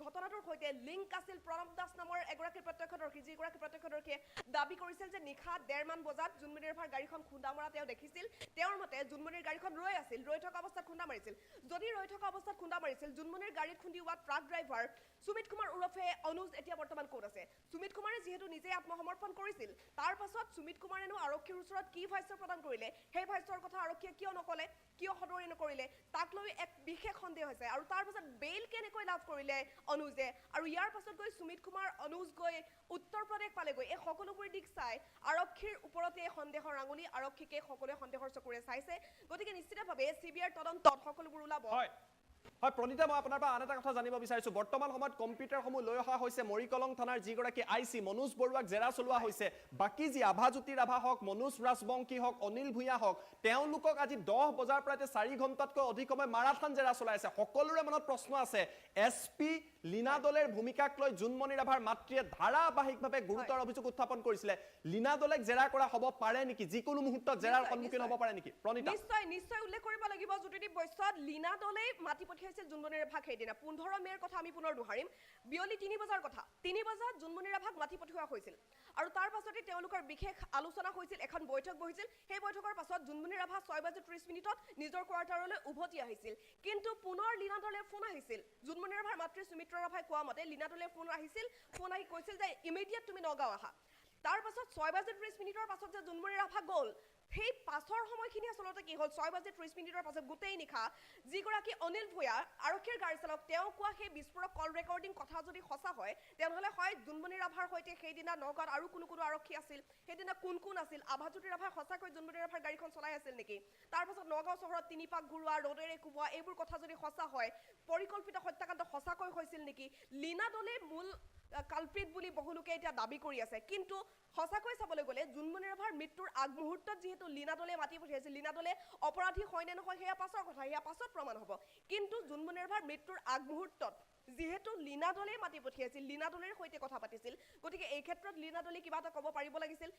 ঘটনাটোৰ সৈতে লিংক আছিল প্ৰণৱ দাস নামৰ এগৰাকী প্ৰত্যক্ষদৰ্শী যিগৰাকী প্ৰত্যক্ষদৰ্শীয়ে দাবী কৰিছিল যে নিশা 1:30 মান বজাত জুনমণি ৰাভাৰ গাড়ীখন খুন্দা মৰা তেওঁ দেখিছিল তেওঁৰ মতে জুনমণিৰ গাড়ীখন ৰৈ থকা অৱস্থাত খুন্দা মাৰিছিল যদি ৰৈ থকা অৱস্থাত খুন্দা মাৰিছিল জুনমণিৰ গাড়ীত খুন্দিওৱা ট্ৰাক ড্ৰাইভাৰ সুমিত কুমাৰ উৰফে অনুজ এতিয়া বৰ্তমান ক'ত আছে সুমিত কুমাৰে যিহেতু নিজে আত্মসমৰ্পণ কৰিছিল তাৰ পাছত সুমিত কুমাৰেনো আৰক্ষীৰ ওচৰত কি ভাষ্য প্ৰদান কৰিলে সেই ভাষ্যৰ কথা আৰক্ষীয়ে কিয় নকলে কিয় সদৰি নকৰিলে তাক লৈ এক বিশেষ সন্দেহ হৈছে আৰু তাৰ পাছত বেইল কেনেকৈ লাভ কৰিলে অনুজে আৰু ইয়াৰ পাছত গৈ সুমিত কুমাৰ অনুজ গৈ উত্তৰ প্ৰদেশ পালেগৈ এই সকলোবোৰ দিক চাই আৰক্ষীৰ ওপৰতে সন্দেহৰ আঙুলি আৰক্ষীকে সকলোৱে সন্দেহৰ চকুৰে চাইছে গতিকে নিশ্চিতভাৱে সিবিআইৰ তদন্তত সকলোবোৰ ওলাব হয় প্ৰণীতা মই আপোনাৰ পৰা আন এটা কথা জানিব বিচাৰিছো বৰ্তমান সময়ত কম্পিউটাৰসমূহ লৈ অহা হৈছে মৰিকলং থানাৰ যিগৰাকী আইচি মনোজ বৰুৱাক জেৰা চলোৱা হৈছে বাকি যি আভাজ্যোতি ৰাভা হওক মনোজ ৰাজবংশী হওক অনিল ভূঞা হওক তেওঁলোকক আজি 10 বজাৰ পৰা 4 ঘণ্টাতকৈ অধিক সময় মাৰাথান জেৰা চলাই আছে সকলোৰে মনত প্ৰশ্ন আছে এছপি লীনা দলেৰ ভূমিকাক লৈ জুনমণি ৰাভাৰ মাতৃয়ে ধাৰাবাহিকভাৱে গুৰুতৰ অভিযোগ উত্থাপন কৰিছিলে লীনা দলেক জেৰা কৰা হ'ব পাৰে নেকি যিকোনো মুহূৰ্তত জেৰাৰ সন্মুখীন হ'ব পাৰে নেকি প্ৰণীতা নিশ্চয় উল্লেখ কৰিব লাগিব জ্যোতিদীপ বৈশ্যত লীনা দলে মাতি পঠিয়াইছিল জুনমণি ৰাভাক সেইদিনা 15 মেৰ কথা আমি পুনৰ দোহাৰিম বিয়লি 3 বজাৰ কথা 3 বজাত জুনমণি ৰাভাক মাতি পঠিওৱা হৈছিল আৰু তাৰ পাছতে তেওঁলোকৰ বিশেষ আলোচনা হৈছিল এখন বৈঠক বহিছিল সেই বৈঠকৰ পাছত জুনমণি ৰাভা 6:30 নিজৰ কোৱাৰ্টাৰলৈ উভতি আহিছিল কিন্তু পুনৰ লীনা দলে ফোন আহিছিল জুনমণি ৰাভাৰ মাতৃ সুমিত্ৰা ৰাভাই কোৱা মতে লীনা দলে ফোন আহি কৈছিল যে ইমিডিয়েট তুমি নগাঁও আহা তাৰ পাছত 6:30 পাছত যে জুনমণি ৰাভা গ'ল সেই পাছৰ সময়খিনি আসলতে কি হ'ল 6:30 পাছত গোটেই নিশা যিগৰাকী অনিল ভূঞা আৰক্ষীৰ গাড়ী চালক তেওঁ কোৱা সেই বিস্ফোৰক কল ৰেকৰ্ডিং কথা যদি সঁচা হয় তেনেহ'লে হয় জুনমণি ৰাভাৰ সৈতে সেইদিনা নগাঁৱত আৰু কোনো আৰক্ষী আছিল সেইদিনা কোন আছিল আভাজ্যোতি ৰাভাই সঁচাকৈ জুনমণি ৰাভাৰ গাড়ীখন চলাই আছিল নেকি তাৰ পাছত নগাঁও চহৰত 3 পাক ঘূৰোৱা ৰ'দেৰে কোবোৱা এইবোৰ কথা যদি সঁচা হয় পৰিকল্পিত হত্যাকাণ্ড সঁচাকৈ হৈছিল নেকি লীনা দলে মূল কালপ্ৰিট বুলি বহুলোকে এতিয়া দাবী কৰি আছে কিন্তু সঁচাকৈ চাবলৈ গ'লে জুনমণি ৰাভাৰ মৃত্যুৰ আগমুহূৰ্তত যিহেতু লীনা দলে মাতি পঠিয়াইছিল লীনা দলে অপৰাধী হয় নে নহয় সেয়া পাছৰ কথা সেয়া পাছত প্ৰমাণ হ'ব কিন্তু জুনমণি ৰাভাৰ মৃত্যুৰ আগমুহূৰ্তত যিহেতু লীনা দলে মাতি পঠিয়াইছিল লীনা দলেৰ সৈতে কথা পাতিছিল গতিকে এই ক্ষেত্ৰত লীনা দলে কিবা এটা ক'ব পাৰিব লাগিছিল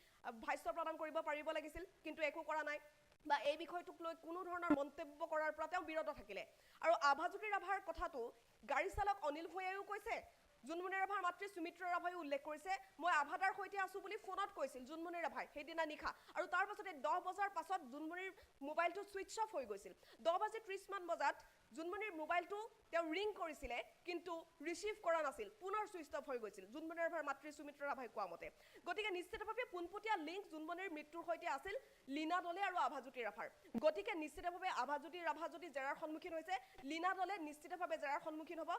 ভাষ্য প্ৰদান কৰিব পাৰিব লাগিছিল কিন্তু একো কৰা নাই বা এই বিষয়টোক লৈ কোনো ধৰণৰ মন্তব্য কৰাৰ পৰা তেওঁ বিৰত থাকিলে আৰু আভাজ্যোতি ৰাভাৰ কথাটো গাড়ী চালক অনিল ভূঞায়ো কৈছে জুনমণি ৰাভাৰ মাতৃ সুমিত্ৰা ৰাভাই উল্লেখ কৰিছে মই আভাদাৰ সৈতে আছো বুলি ফোনত কৈছিল জুনমণি ৰাভাই সেইদিনা নিশা আৰু তাৰ পাছতে 10 বজাৰ পাছত জুনমণিৰ মোবাইলটো সুইচ অফ হৈ গৈছিল 10:30 মান বজাত জুনমণিৰ মোবাইলটো তেওঁ ৰিং কৰিছিলে কিন্তু ৰিচিভ কৰা নাছিল পুনৰ সুইচ অফ হৈ গৈছিল জুনমণি ৰাভাৰ মাতৃ সুমিত্ৰা ৰাভাই কোৱা মতে গতিকে নিশ্চিতভাৱে পোনপটীয়া লিংক জুনমণিৰ মৃত্যুৰ সৈতে আছিল লীনা দলে আৰু আভাজ্যোতি ৰাভাৰ গতিকে নিশ্চিতভাৱে আভাজ্যোতি ৰাভা যদি জেৰাৰ সন্মুখীন হৈছে লীনা দলে নিশ্চিতভাৱে জেৰাৰ সন্মুখীন হ'ব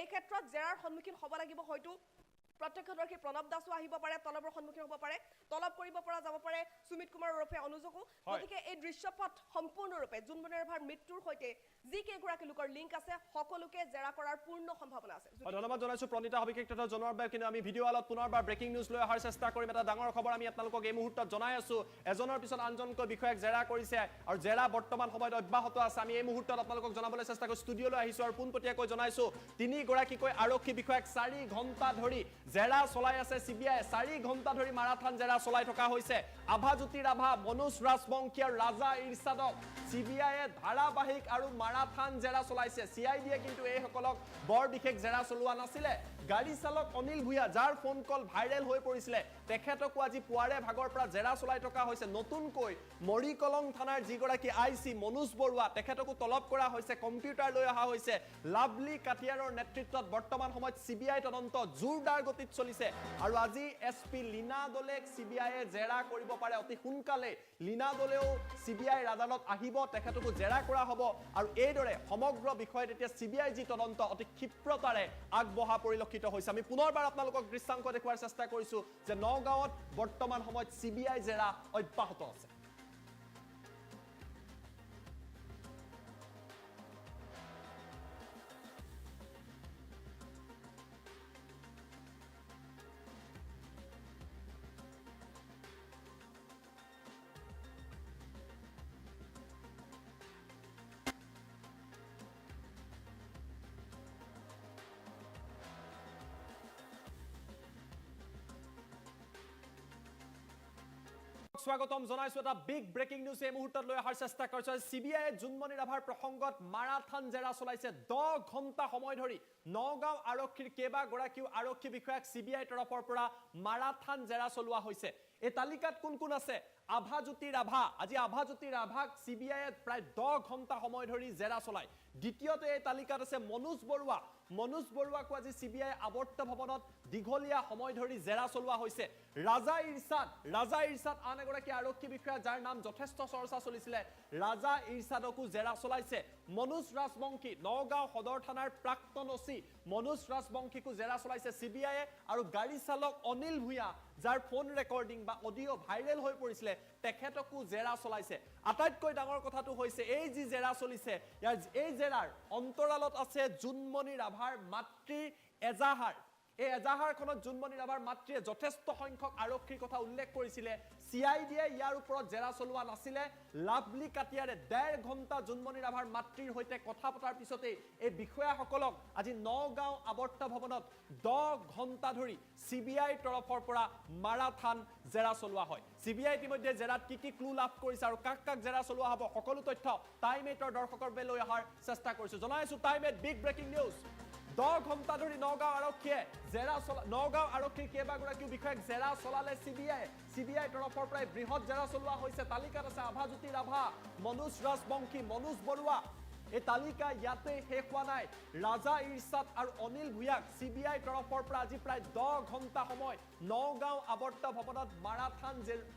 এই ক্ষেত্ৰত জেৰাৰ সন্মুখীন হ'ব লাগিব হয়তো প্ৰত্যক্ষদৰ্শী প্ৰণৱ দাসো আহিব পাৰে তলবৰ সন্মুখীন হ'ব পাৰে তলব কৰিব পৰা যাব পাৰে সুমিত কুমাৰ ওৰফে অনুযোগো গতিকে এই দৃশ্যপট সম্পূৰ্ণৰূপে জুনমণি ৰাভাৰ মৃত্যুৰ সৈতে যি কেইগৰাকী লোকৰ লিংক আছে সকলোকে জেৰা কৰাৰ পূৰ্ণ সম্ভাৱনা আছে ধন্যবাদ জনাইছো প্ৰণীতা সবিশেষ তথা জনোৱাৰ বাবে কিন্তু আমি ভিডিঅ' আলত পুনৰবাৰ ব্ৰেকিং নিউজ লৈ অহাৰ চেষ্টা কৰিম এটা ডাঙৰ খবৰ আমি আপোনালোকক এই মুহূৰ্তত জনাই আছো এজনৰ পিছত আনজনকৈ বিষয়াক জেৰা কৰিছে আৰু জেৰা বৰ্তমান সময়ত অব্যাহত আছে আমি এই মুহূৰ্তত আপোনালোকক জনাবলৈ চেষ্টা কৰি ষ্টুডিঅ'লৈ আহিছো আৰু পোনপটীয়াকৈ জনাইছো 3 গৰাকীকৈ আৰক্ষী বিষয়াক 4 ঘণ্টা ধৰি জেৰা চলাই আছে সিবিআই 4 ঘণ্টা ধৰি মাৰাথান জেৰা চলাই থকা হৈছে আভাজ্যোতি ৰাভা মনোজ ৰাজবংশী আৰু ৰাজা ইৰছাদক সিবিআইয়ে ধাৰাবাহিক আৰু মাৰাথান জেৰা চলাইছে সিআইডিয়ে কিন্তু এই সকলক বৰ বিশেষ জেৰা চলোৱা নাছিলে গাড়ী চালক অনিল ভূঞা যাৰ ফোন কল ভাইৰেল হৈ পৰিছিলে তেখেতকো আজি পুৱাৰে ভাগৰ পৰা জেৰা চলাই থকা হৈছে নতুনকৈ মৰিকলং থানাৰ যিগৰাকী আইচি মনোজ বৰুৱা তেখেতকো তলব কৰা হৈছে কম্পিউটাৰ লৈ অহা হৈছে লাভলি কাটিয়াৰৰ নেতৃত্বত বৰ্তমান সময়ত সিবিআই তদন্ত জোৰদাৰ গতিত চলিছে আৰু আজি এছপি লীনা দলেক সিবিআইয়ে জেৰা কৰিব পাৰে অতি সোনকালে লীনা দলেও সিবিআইৰ আদালত আহিব তেখেতকো জেৰা কৰা হ'ব আৰু এইদৰে সমগ্ৰ বিষয়ত এতিয়া সিবিআই যি তদন্ত অতি ক্ষিপ্ৰতাৰে আগবঢ়া পৰিলক্ষিত হৈছে আমি পুনৰবাৰ আপোনালোকক দৃশ্যাংশ দেখুৱাৰ চেষ্টা কৰিছো যে নগাঁৱত বৰ্তমান সময়ত সিবিআই জেৰা অব্যাহত আছে স্বাগতম জনাইছো এটা বিগ ব্ৰেকিং নিউজ এই মুহূৰ্তত লৈ অহাৰ চেষ্টা কৰিছে সিবিআই জুনমণি ৰাভাৰ প্ৰসংগত মাৰাথান জেৰা চলাইছে 10 ঘণ্টা সময় ধৰি নগাঁও আৰক্ষীৰ কেইবাগৰাকীও আৰক্ষী বিষয়াক সিবিআই তৰফৰ পৰা মাৰাথান জেৰা চলোৱা হৈছে এই তালিকাত কোন আছে আভাজ্যোতি ৰাভা আজি আভাজ্যোতি ৰাভাক সিবিআইয়ে প্ৰায় 10 ঘণ্টা সময় ধৰি জেৰা চলায় দ্বিতীয়তে এই তালিকাত আছে মনোজ বৰুৱা মনোজ বৰুৱাকো আজি CBI আৱৰ্ত ভৱনত দীঘলীয়া সময় ধৰি জেৰা চলোৱা হৈছে ৰাজা ইৰছাদ আন এগৰাকী আৰক্ষী বিষয়া যাৰ নাম যথেষ্ট চৰ্চা চলিছিলে ৰাজা ইৰছাদকো জেৰা চলাইছে মনোজ ৰাজবংশী নগাঁও সদৰ থানাৰ প্ৰাক্তন OC মনোজ ৰাজবংশীকো জেৰা চলাইছে CBI আৰু গাড়ী চালক অনিল ভূঞা যাৰ ফোন ৰেকৰ্ডিং বা অডিঅ' ভাইৰেল হৈ পৰিছিলে তেখেতকো জেৰা চলাইছে আটাইতকৈ ডাঙৰ কথাটো হৈছে এই যি জেৰা চলিছে এই জেৰাৰ অন্তৰালত আছে জুনমণি ৰাভাৰ মাতৃৰ এজাহাৰ এই এজাহাৰখনত জুনমণি ৰাভাৰ মাতৃয়ে যথেষ্ট সংখ্যক আৰক্ষীৰ কথা উল্লেখ কৰিছিলে CIDয়ে ইয়াৰ ওপৰত জেৰা চলোৱা নাছিলে লাভলি কাটিয়াৰে 1.5 ঘণ্টা জুনমণি ৰাভাৰ মাতৃৰ সৈতে কথা পতাৰ পিছতে এই বিষয়াসকলক আজি নগাঁও আৱৰ্ত ভৱনত 10 ঘণ্টা ধৰি CBI তৰফৰ পৰা মাৰাথান জেৰা চলোৱা হয় CBI ইতিমধ্যে জেৰাত কি ক্লু লাভ কৰিছে আৰু কাক জেৰা চলোৱা হ'ব সকলো তথ্য টাইম8ৰ দৰ্শকৰ বাবে লৈ অহাৰ চেষ্টা কৰিছো জনাইছো টাইম8 বিগ ব্ৰেকিং নিউজ 10 ঘণ্টা ধৰি নগাঁও আৰক্ষীয়ে নগাঁও আৰক্ষীৰ কেইবাগৰাকীও বিষয়াক জেৰা চলালে CBI তৰফৰ পৰা বৃহৎ জেৰা চলোৱা হৈছে তালিকাত আছে আভাজ্যোতি ৰাভা মনোজ ৰাজবংশী মনোজ বৰুৱা এই তালিকা ইয়াতে শেষ হোৱা নাই ৰাজা ইৰছাদ আৰু অনিল ভূঞাক CBI তৰফৰ পৰা আজি প্ৰায় 10 ঘণ্টা সময় নগাঁও আৱৰ্ত ভৱনত মাৰাথান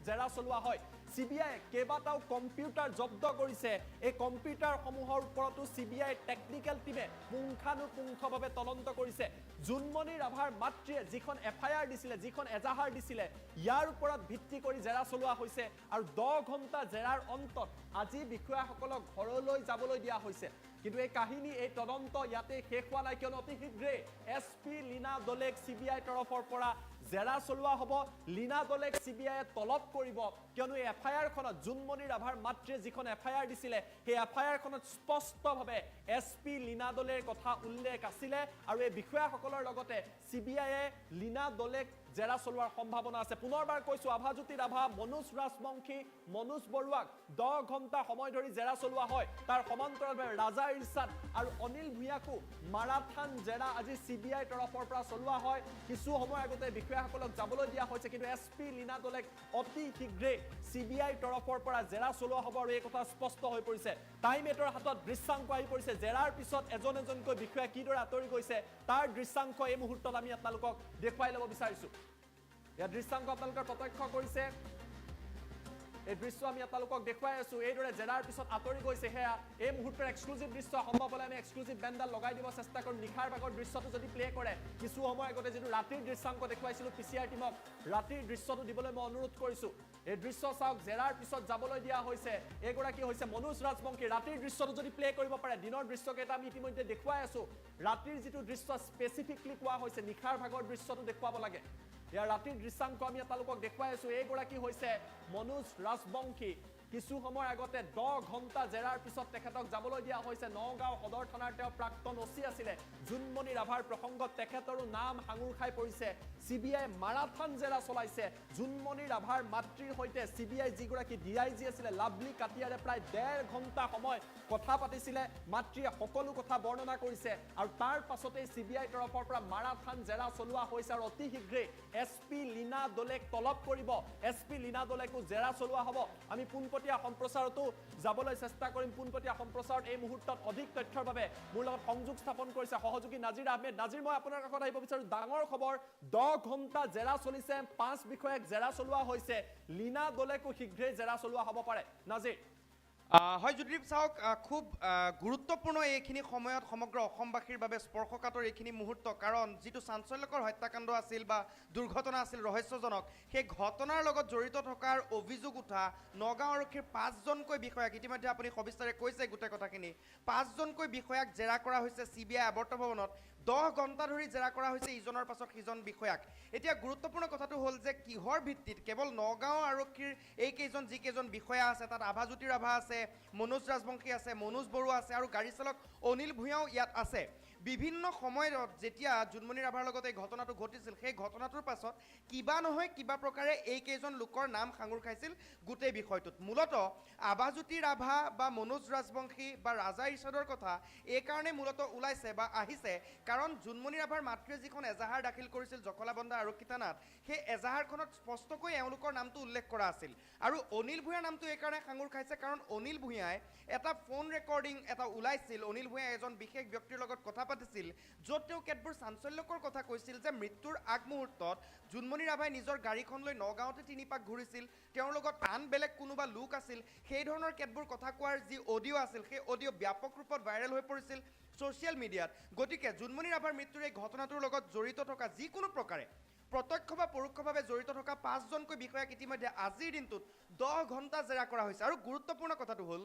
জেৰা চলোৱা হয় CBI কেইবাটাও কম্পিউটাৰ জব্দ কৰিছে এই কম্পিউটাৰসমূহৰ ওপৰতো CBI টেকনিক্যাল টিমে পুংখানুপুংখভাৱে তদন্ত কৰিছে জুনমণি ৰাভাৰ মাতৃয়ে যিখন FIR দিছিলে যিখন এজাহাৰ দিছিলে ইয়াৰ ওপৰত ভিত্তি কৰি জেৰা চলোৱা হৈছে আৰু 10 ঘণ্টা জেৰাৰ অন্তত আজি বিষয়াসকলক ঘৰলৈ যাবলৈ দিয়া হৈছে কিন্তু এই কাহিনী এই তদন্ত ইয়াতে শেষ হোৱা নাই কিয়নো অতি শীঘ্ৰে SP লীনা দলেক CBI তৰফৰ পৰা জেৰা চলোৱা হ'ব লীনা দলেক CBI তলব কৰিব কিয়নো এই FIR খনত জুনমণি ৰাভাৰ মাতৃয়ে যিখন FIR দিছিলে সেই FIR খনত স্পষ্টভাৱে SP লীনা দলেৰ কথা উল্লেখ আছিলে আৰু এই বিষয়াসকলৰ লগতে CBIয়ে লীনা দলেক জেৰা চলোৱাৰ সম্ভাৱনা আছে পুনৰবাৰ কৈছো আভাজ্যোতি ৰাভা মনোজ ৰাজবংশী মনোজ বৰুৱাক 10 ঘণ্টা সময় ধৰি জেৰা চলোৱা হয় তাৰ সমান্তৰালভাৱে ৰাজা ইৰছাদ আৰু অনিল ভূঞাকো মাৰাথান জেৰা আজি CBI তৰফৰ পৰা চলোৱা হয় কিছু সময় আগতে বিষয়াসকলক যাবলৈ দিয়া হৈছে কিন্তু SP লীনা দলেক অতি শীঘ্ৰে CBI তৰফৰ পৰা জেৰা চলোৱা হ'ব আৰু এই কথা স্পষ্ট হৈ পৰিছে টাইম8ৰ হাতত দৃশ্যাংক আহি পৰিছে জেৰাৰ পিছত এজনকৈ বিষয়া কিদৰে আঁতৰি গৈছে তাৰ দৃশ্যাংক এই মুহূৰ্তত আমি আপোনালোকক দেখুৱাই ল'ব বিচাৰিছো ইয়াৰ দৃশ্যাংক আপোনালোকে প্ৰত্যক্ষ কৰিছে এই দৃশ্য আমি আপোনালোকক দেখুৱাই আছো এইদৰে জেৰাৰ পিছত আঁতৰি গৈছে হেয়া এই মুহূৰ্তৰ এক্সক্লুসিভ দৃশ্য সম্ভৱ হ'লে আমি এক্সক্লুসিভ বেণ্ডাল লগাই দিব চেষ্টা কৰিম নিখাৰ ভাগৰ দৃশ্যটো যদি প্লে কৰে কিছু সময় আগতে যেটো ৰাতিৰ দৃশ্যাংক দেখুৱাইছিলো PCR টিমক ৰাতিৰ দৃশ্যটো দিবলৈ মই অনুৰোধ কৰিছো এই দৃশ্য চাওক জেৰাৰ পিছত যাবলৈ দিয়া হৈছে এগৰাকী হৈছে মনোজ ৰাজবংশী ৰাতিৰ দৃশ্যটো যদি প্লে কৰিব পাৰে দিনৰ দৃশ্যকেইটা আমি ইতিমধ্যে দেখুৱাই আছো ৰাতিৰ যেটো দৃশ্য স্পেসিফিকলি কোৱা হৈছে নিখাৰ ভাগৰ দৃশ্যটো দেখুৱাব লাগে ইয়াৰ ৰাতিৰ দৃশ্যাংক আমি আপোনালোকক দেখুৱাই আছো এগৰাকী হৈছে মনোজ ৰাজবংশী কিছু সময় আগতে 10 ঘণ্টা জেৰাৰ পিছত তেখেতক যাবলৈ দিয়া হৈছে নগাঁও সদৰ থানাৰ তেওঁ প্ৰাক্তন OC আছিলে জুনমণি ৰাভাৰ প্ৰসংগত তেখেতৰো নাম হাঙুৰ খাই পৰিছে CBI মাৰাথান জেৰা চলাইছে জুনমণি ৰাভাৰ মাতৃৰ সৈতে CBI যিগৰাকী DIG আছিলে লাভলি কাটিয়াৰে প্ৰায় 1.5 ঘণ্টা সময় কথা পাতিছিলে মাতৃয়ে সকলো কথা বৰ্ণনা কৰিছে আৰু তাৰ পাছতে CBI তৰফৰ পৰা মাৰাথান জেৰা চলোৱা হৈছে আৰু অতি শীঘ্ৰে SP লীনা দলেক তলব কৰিব SP লীনা দলেকো জেৰা চলোৱা হ'ব আমি পোনপটীয়া সম্প্ৰচাৰতো যাবলৈ চেষ্টা কৰিম পোনপটীয়া সম্প্ৰচাৰত এই মুহূৰ্তত অধিক তথ্যৰ বাবে মোৰ লগত সংযোগ স্থাপন কৰিছে সহযোগী নাজিৰ আহমেদ নাজিৰ মই আপোনাৰ কাষত আহিব বিচাৰো ডাঙৰ খবৰ 10 ঘণ্টা জেৰা চলিছে 5 বিষয়াক জেৰা চলোৱা হৈছে লীনা দলেকো শীঘ্ৰে জেৰা চলোৱা হ'ব পাৰে নাজিৰ হয় যুদীপ চাওক খুব গুৰুত্বপূৰ্ণ এইখিনি সময়ত সমগ্ৰ অসমবাসীৰ বাবে স্পৰ্শকাতৰ এইখিনি মুহূৰ্ত কাৰণ যিটো চাঞ্চল্যকৰ হত্যাকাণ্ড আছিল বা দুৰ্ঘটনা আছিল ৰহস্যজনক সেই ঘটনাৰ লগত জড়িত থকাৰ অভিযোগ উঠা নগাঁও আৰক্ষীৰ 5জনকৈ বিষয়াক ইতিমধ্যে আপুনি সবিস্তাৰে কৈছে গোটেই কথাখিনি 5জনকৈ বিষয়াক জেৰা কৰা হৈছে CBI আৱৰ্ত ভৱনত 10 ঘণ্টা ধৰি জেৰা কৰা হৈছে ইজনৰ পাছত সিজন বিষয়াক এতিয়া গুৰুত্বপূৰ্ণ কথাটো হ'ল যে কিহৰ ভিত্তিত কেৱল নগাঁও আৰক্ষীৰ এই কেইজন যিকেইজন বিষয়া আছে তাত আভাজ্যোতি ৰাভা আছে মনোজ ৰাজবংশী আছে মনোজ বৰুৱা আছে আৰু গাড়ী চালক অনিল ভূঞাও ইয়াত আছে বিভিন্ন সময়ত যেতিয়া জুনমণি ৰাভাৰ লগত এই ঘটনাটো ঘটিছিল সেই ঘটনাটোৰ পাছত কিবা নহয় কিবা প্ৰকাৰে এই কেইজন লোকৰ নাম সাঙুৰ খাইছিল গোটেই বিষয়টোত মূলতঃ আভাজ্যোতি ৰাভা বা মনোজ ৰাজবংশী বা ৰাজা ইৰছাদৰ কথা এই কাৰণে মূলতঃ ওলাইছে বা আহিছে কাৰণ জুনমণি ৰাভাৰ মাতৃয়ে যিখন এজাহাৰ দাখিল কৰিছিল জখলাবন্ধা আৰক্ষী থানাত সেই এজাহাৰখনত স্পষ্টকৈ এওঁলোকৰ নামটো উল্লেখ কৰা আছিল আৰু অনিল ভূঞাৰ নামটো এই কাৰণে সাঙুৰ খাইছে কাৰণ অনিল ভূঞাই এটা ফোন ৰেকৰ্ডিং এটা ওলাইছিল অনিল ভূঞাই এজন বিশেষ ব্যক্তিৰ লগত কথা পাতিছিল য'ত তেওঁ কেতবোৰ চাঞ্চল্যকৰ কথা কৈছিল যে মৃত্যুৰ আগমুহূৰ্তত জোনমণি ৰাভাই নিজৰ গাড়ীখন লৈ নগাঁৱতে 3 পাক ঘূৰিছিল তেওঁৰ লগত আন বেলেগ কোনোবা লোক আছিল সেই ধৰণৰ কেতবোৰ কথা কোৱাৰ যি অডিঅ' আছিল সেই অডিঅ' ব্যাপক ৰূপত ভাইৰেল হৈ পৰিছিল ছ'চিয়েল মিডিয়াত গতিকে জোনমণি ৰাভাৰ মৃত্যুৰ এই ঘটনাটোৰ লগত জড়িত থকা যিকোনো প্ৰকাৰে প্ৰত্যক্ষ বা পৰোক্ষভাৱে জড়িত থকা 5জনকৈ বিষয়াক ইতিমধ্যে আজিৰ দিনটোত 10 ঘণ্টা জেৰা কৰা হৈছে আৰু গুৰুত্বপূৰ্ণ কথাটো হ'ল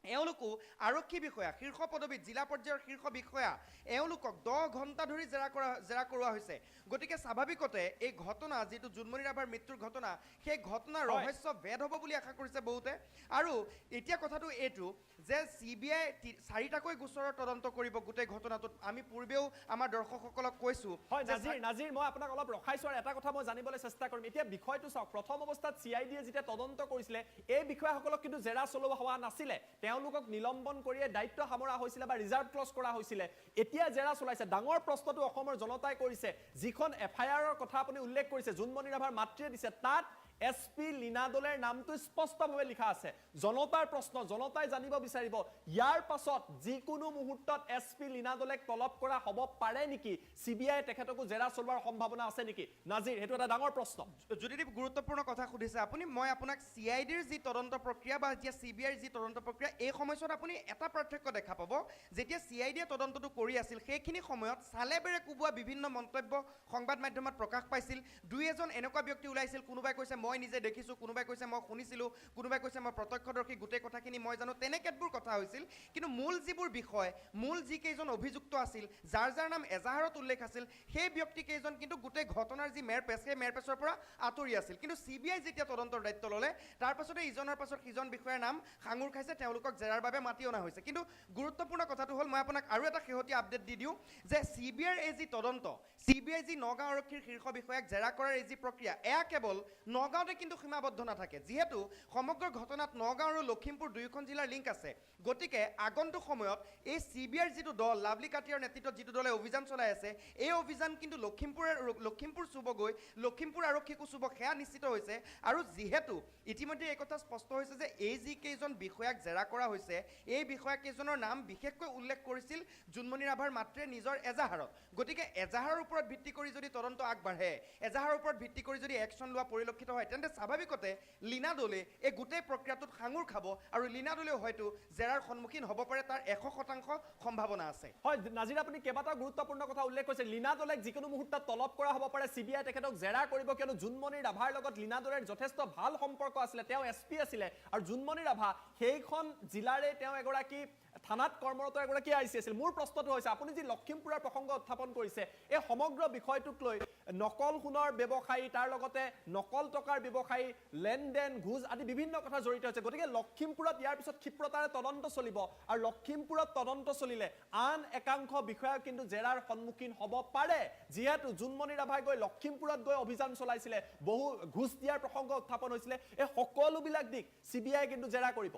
এওঁলোকো আৰক্ষী বিষয়া শীৰ্ষ পদবীত জিলা পৰ্যায়ৰ শীৰ্ষ বিষয়া এওঁলোকক 10 ঘণ্টা ধৰি জেৰা কৰোৱা হৈছে গতিকে স্বাভাৱিকতে এই ঘটনা যিটো জোনমণি ৰাভাৰ মৃত্যুৰ ঘটনা সেই ঘটনাৰ ৰহস্য ভেদ হ'ব বুলি আশা কৰিছে বহুতে আৰু এতিয়া কথাটো এইটো যে CBI 4টাকৈ গোচৰৰ তদন্ত কৰিব গোটেই ঘটনাটোত আমি পূৰ্বেও আমাৰ দৰ্শকসকলক কৈছোঁ হয় নাজিৰ মই আপোনাক অলপ ৰখাইছো আৰু এটা কথা মই জানিবলৈ চেষ্টা কৰিম এতিয়া বিষয়টো চাওক প্ৰথম অৱস্থাত CID যেতিয়া তদন্ত কৰিছিলে এই বিষয়াসকলক কিন্তু জেৰা চলোৱা হোৱা নাছিলে তেওঁলোকক নিলম্বন কৰিয়ে দায়িত্ব সামৰা হৈছিলে বা ৰিজাৰ্ভ ক্লজ কৰা হৈছিলে এতিয়া জেৰা চলাইছে ডাঙৰ প্ৰশ্নটো অসমৰ জনতাই কৰিছে যিখন FIR কথা আপুনি উল্লেখ কৰিছে জোনমণি ৰাভাৰ মাতৃয়ে দিছে তাত SP লীনা দলেৰ নামটো স্পষ্টভাৱে লিখা আছে জনতাৰ প্ৰশ্ন জনতাই জানিব বিচাৰিব ইয়াৰ পাছত যিকোনো মুহূৰ্তত SP লীনা দলেক তলব কৰা হ'ব পাৰে নেকি CBI তেখেতকো জেৰা চলোৱাৰ সম্ভাৱনা আছে নেকি নাজিৰ হেতু এটা ডাঙৰ প্ৰশ্ন যদি গুৰুত্বপূৰ্ণ কথা সুধিছে আপুনি মই আপোনাক CIDৰ যি তদন্ত প্ৰক্ৰিয়া বা এতিয়া CBIৰ যি তদন্ত প্ৰক্ৰিয়া এই সময়ছোৱাত আপুনি এটা পাৰ্থক্য দেখা পাব যেতিয়া CIDয়ে তদন্তটো কৰি আছিল সেইখিনি সময়ত চালেবেৰে কোবোৱা বিভিন্ন মন্তব্য সংবাদ মাধ্যমত প্ৰকাশ পাইছিল দুই এজন এনেকুৱা ব্যক্তি ওলাইছিল কোনোবাই কৈছে মই নিজে দেখিছো কোনোবাই কৈছে মই শুনিছিলো কোনোবাই কৈছে মই প্ৰত্যক্ষদৰ্শী গোটেই কথাখিনি মই জানো তেনেকেতবোৰ কথা হৈছিল কিন্তু মূল যিবোৰ বিষয় মূল যি কেইজন অভিযুক্ত আছিল যাৰ যাৰ নাম এজাহাৰত উল্লেখ আছিল সেই ব্যক্তি কেইজন কিন্তু গোটেই ঘটনাৰ যি মেৰপেচ সেই মেৰপেচৰ পৰা আঁতৰি আছিল কিন্তু CBI যেতিয়া তদন্তৰ দায়িত্ব ল'লে তাৰ পাছতে ইজনৰ পাছত সিজন বিষয়াৰ নাম সাঙুৰ খাইছে তেওঁলোকক জেৰাৰ বাবে মাতি অনা হৈছে কিন্তু গুৰুত্বপূৰ্ণ কথাটো হ'ল মই আপোনাক আৰু এটা শেহতীয়া আপডেট দি দিওঁ যে CBIৰ এই যি তদন্ত CBI যি নগাঁও আৰক্ষীৰ শীৰ্ষ বিষয়াক জেৰা কৰাৰ এই যি প্ৰক্ৰিয়া এয়া কেৱল নগাঁৱতে কিন্তু সীমাবদ্ধ নাথাকে যিহেতু সমগ্ৰ ঘটনাত নগাঁও আৰু লখিমপুৰ দুয়োখন জিলাৰ লিংক আছে গতিকে আগন্তুক সময়ত এই CBIৰ যিটো দল লাভলি কাটিয়াৰ নেতৃত্বত যিটো দলে অভিযান চলাই আছে এই অভিযান কিন্তু লখিমপুৰ চুবগৈ লখিমপুৰ আৰক্ষীকো চুব সেয়া নিশ্চিত হৈছে আৰু যিহেতু ইতিমধ্যে এই কথা স্পষ্ট হৈছে যে এই যি কেইজন বিষয়াক জেৰা কৰা হৈছে এই বিষয়া কেইজনৰ নাম বিশেষকৈ উল্লেখ কৰিছিল জোনমণি ৰাভাৰ মাতৃয়ে নিজৰ এজাহাৰত গতিকে এজাহাৰৰ ওপৰত ভিত্তি কৰি যদি তদন্ত আগবাঢ়ে এজাহাৰৰ ওপৰত ভিত্তি কৰি যদি একশ্যন লোৱা পৰিলক্ষিত হয় তেন্তে স্বাভাৱিকতে লীনা দলে এই গোটেই প্ৰক্ৰিয়াটোত সাঙুৰ খাব আৰু লীনা দলেও হয়তো জেৰাৰ সন্মুখীন হ'ব পাৰে তাৰ 100% সম্ভাৱনা আছে হয় নাজিৰ আপুনি কেইবাটাও গুৰুত্বপূৰ্ণ কথা উল্লেখ কৰিছে লীনা দলেক যিকোনো মুহূৰ্তত তলব কৰা হ'ব পাৰে CBI তেখেতক জেৰা কৰিব কিয়নো জোনমণি ৰাভাৰ লগত লীনা দলেৰ যথেষ্ট ভাল সম্পৰ্ক আছিলে তেওঁ SP আছিলে আৰু জোনমণি ৰাভা সেইখন জিলাৰে তেওঁ এগৰাকী থানাত কৰ্মৰত এগৰাকী IC আছিল মোৰ প্ৰশ্নটো হৈছে আপুনি যি লখিমপুৰৰ প্ৰসংগ উত্থাপন কৰিছে এই সমগ্ৰ বিষয়টোক লৈ নকল সোণৰ ব্যৱসায়ী তাৰ লগতে নকল টকাৰ ব্যৱসায়ী লেনদেন ঘুজ আদি বিভিন্ন কথা জড়িত আছে গতিকে লখিমপুৰত ইয়াৰ পিছত ক্ষিপ্ৰতাৰে তদন্ত চলিব আৰু লখিমপুৰত তদন্ত চলিলে আন একাংশ বিষয়া কিন্তু জেৰাৰ সন্মুখীন হ'ব পাৰে যিহেতু জোনমণি ৰাভাই গৈ লখিমপুৰত গৈ অভিযান চলাইছিলে বহু ঘুজ দিয়াৰ প্ৰসংগ উত্থাপন হৈছিলে এই সকলোবিলাক দিশ CBI কিন্তু জেৰা কৰিব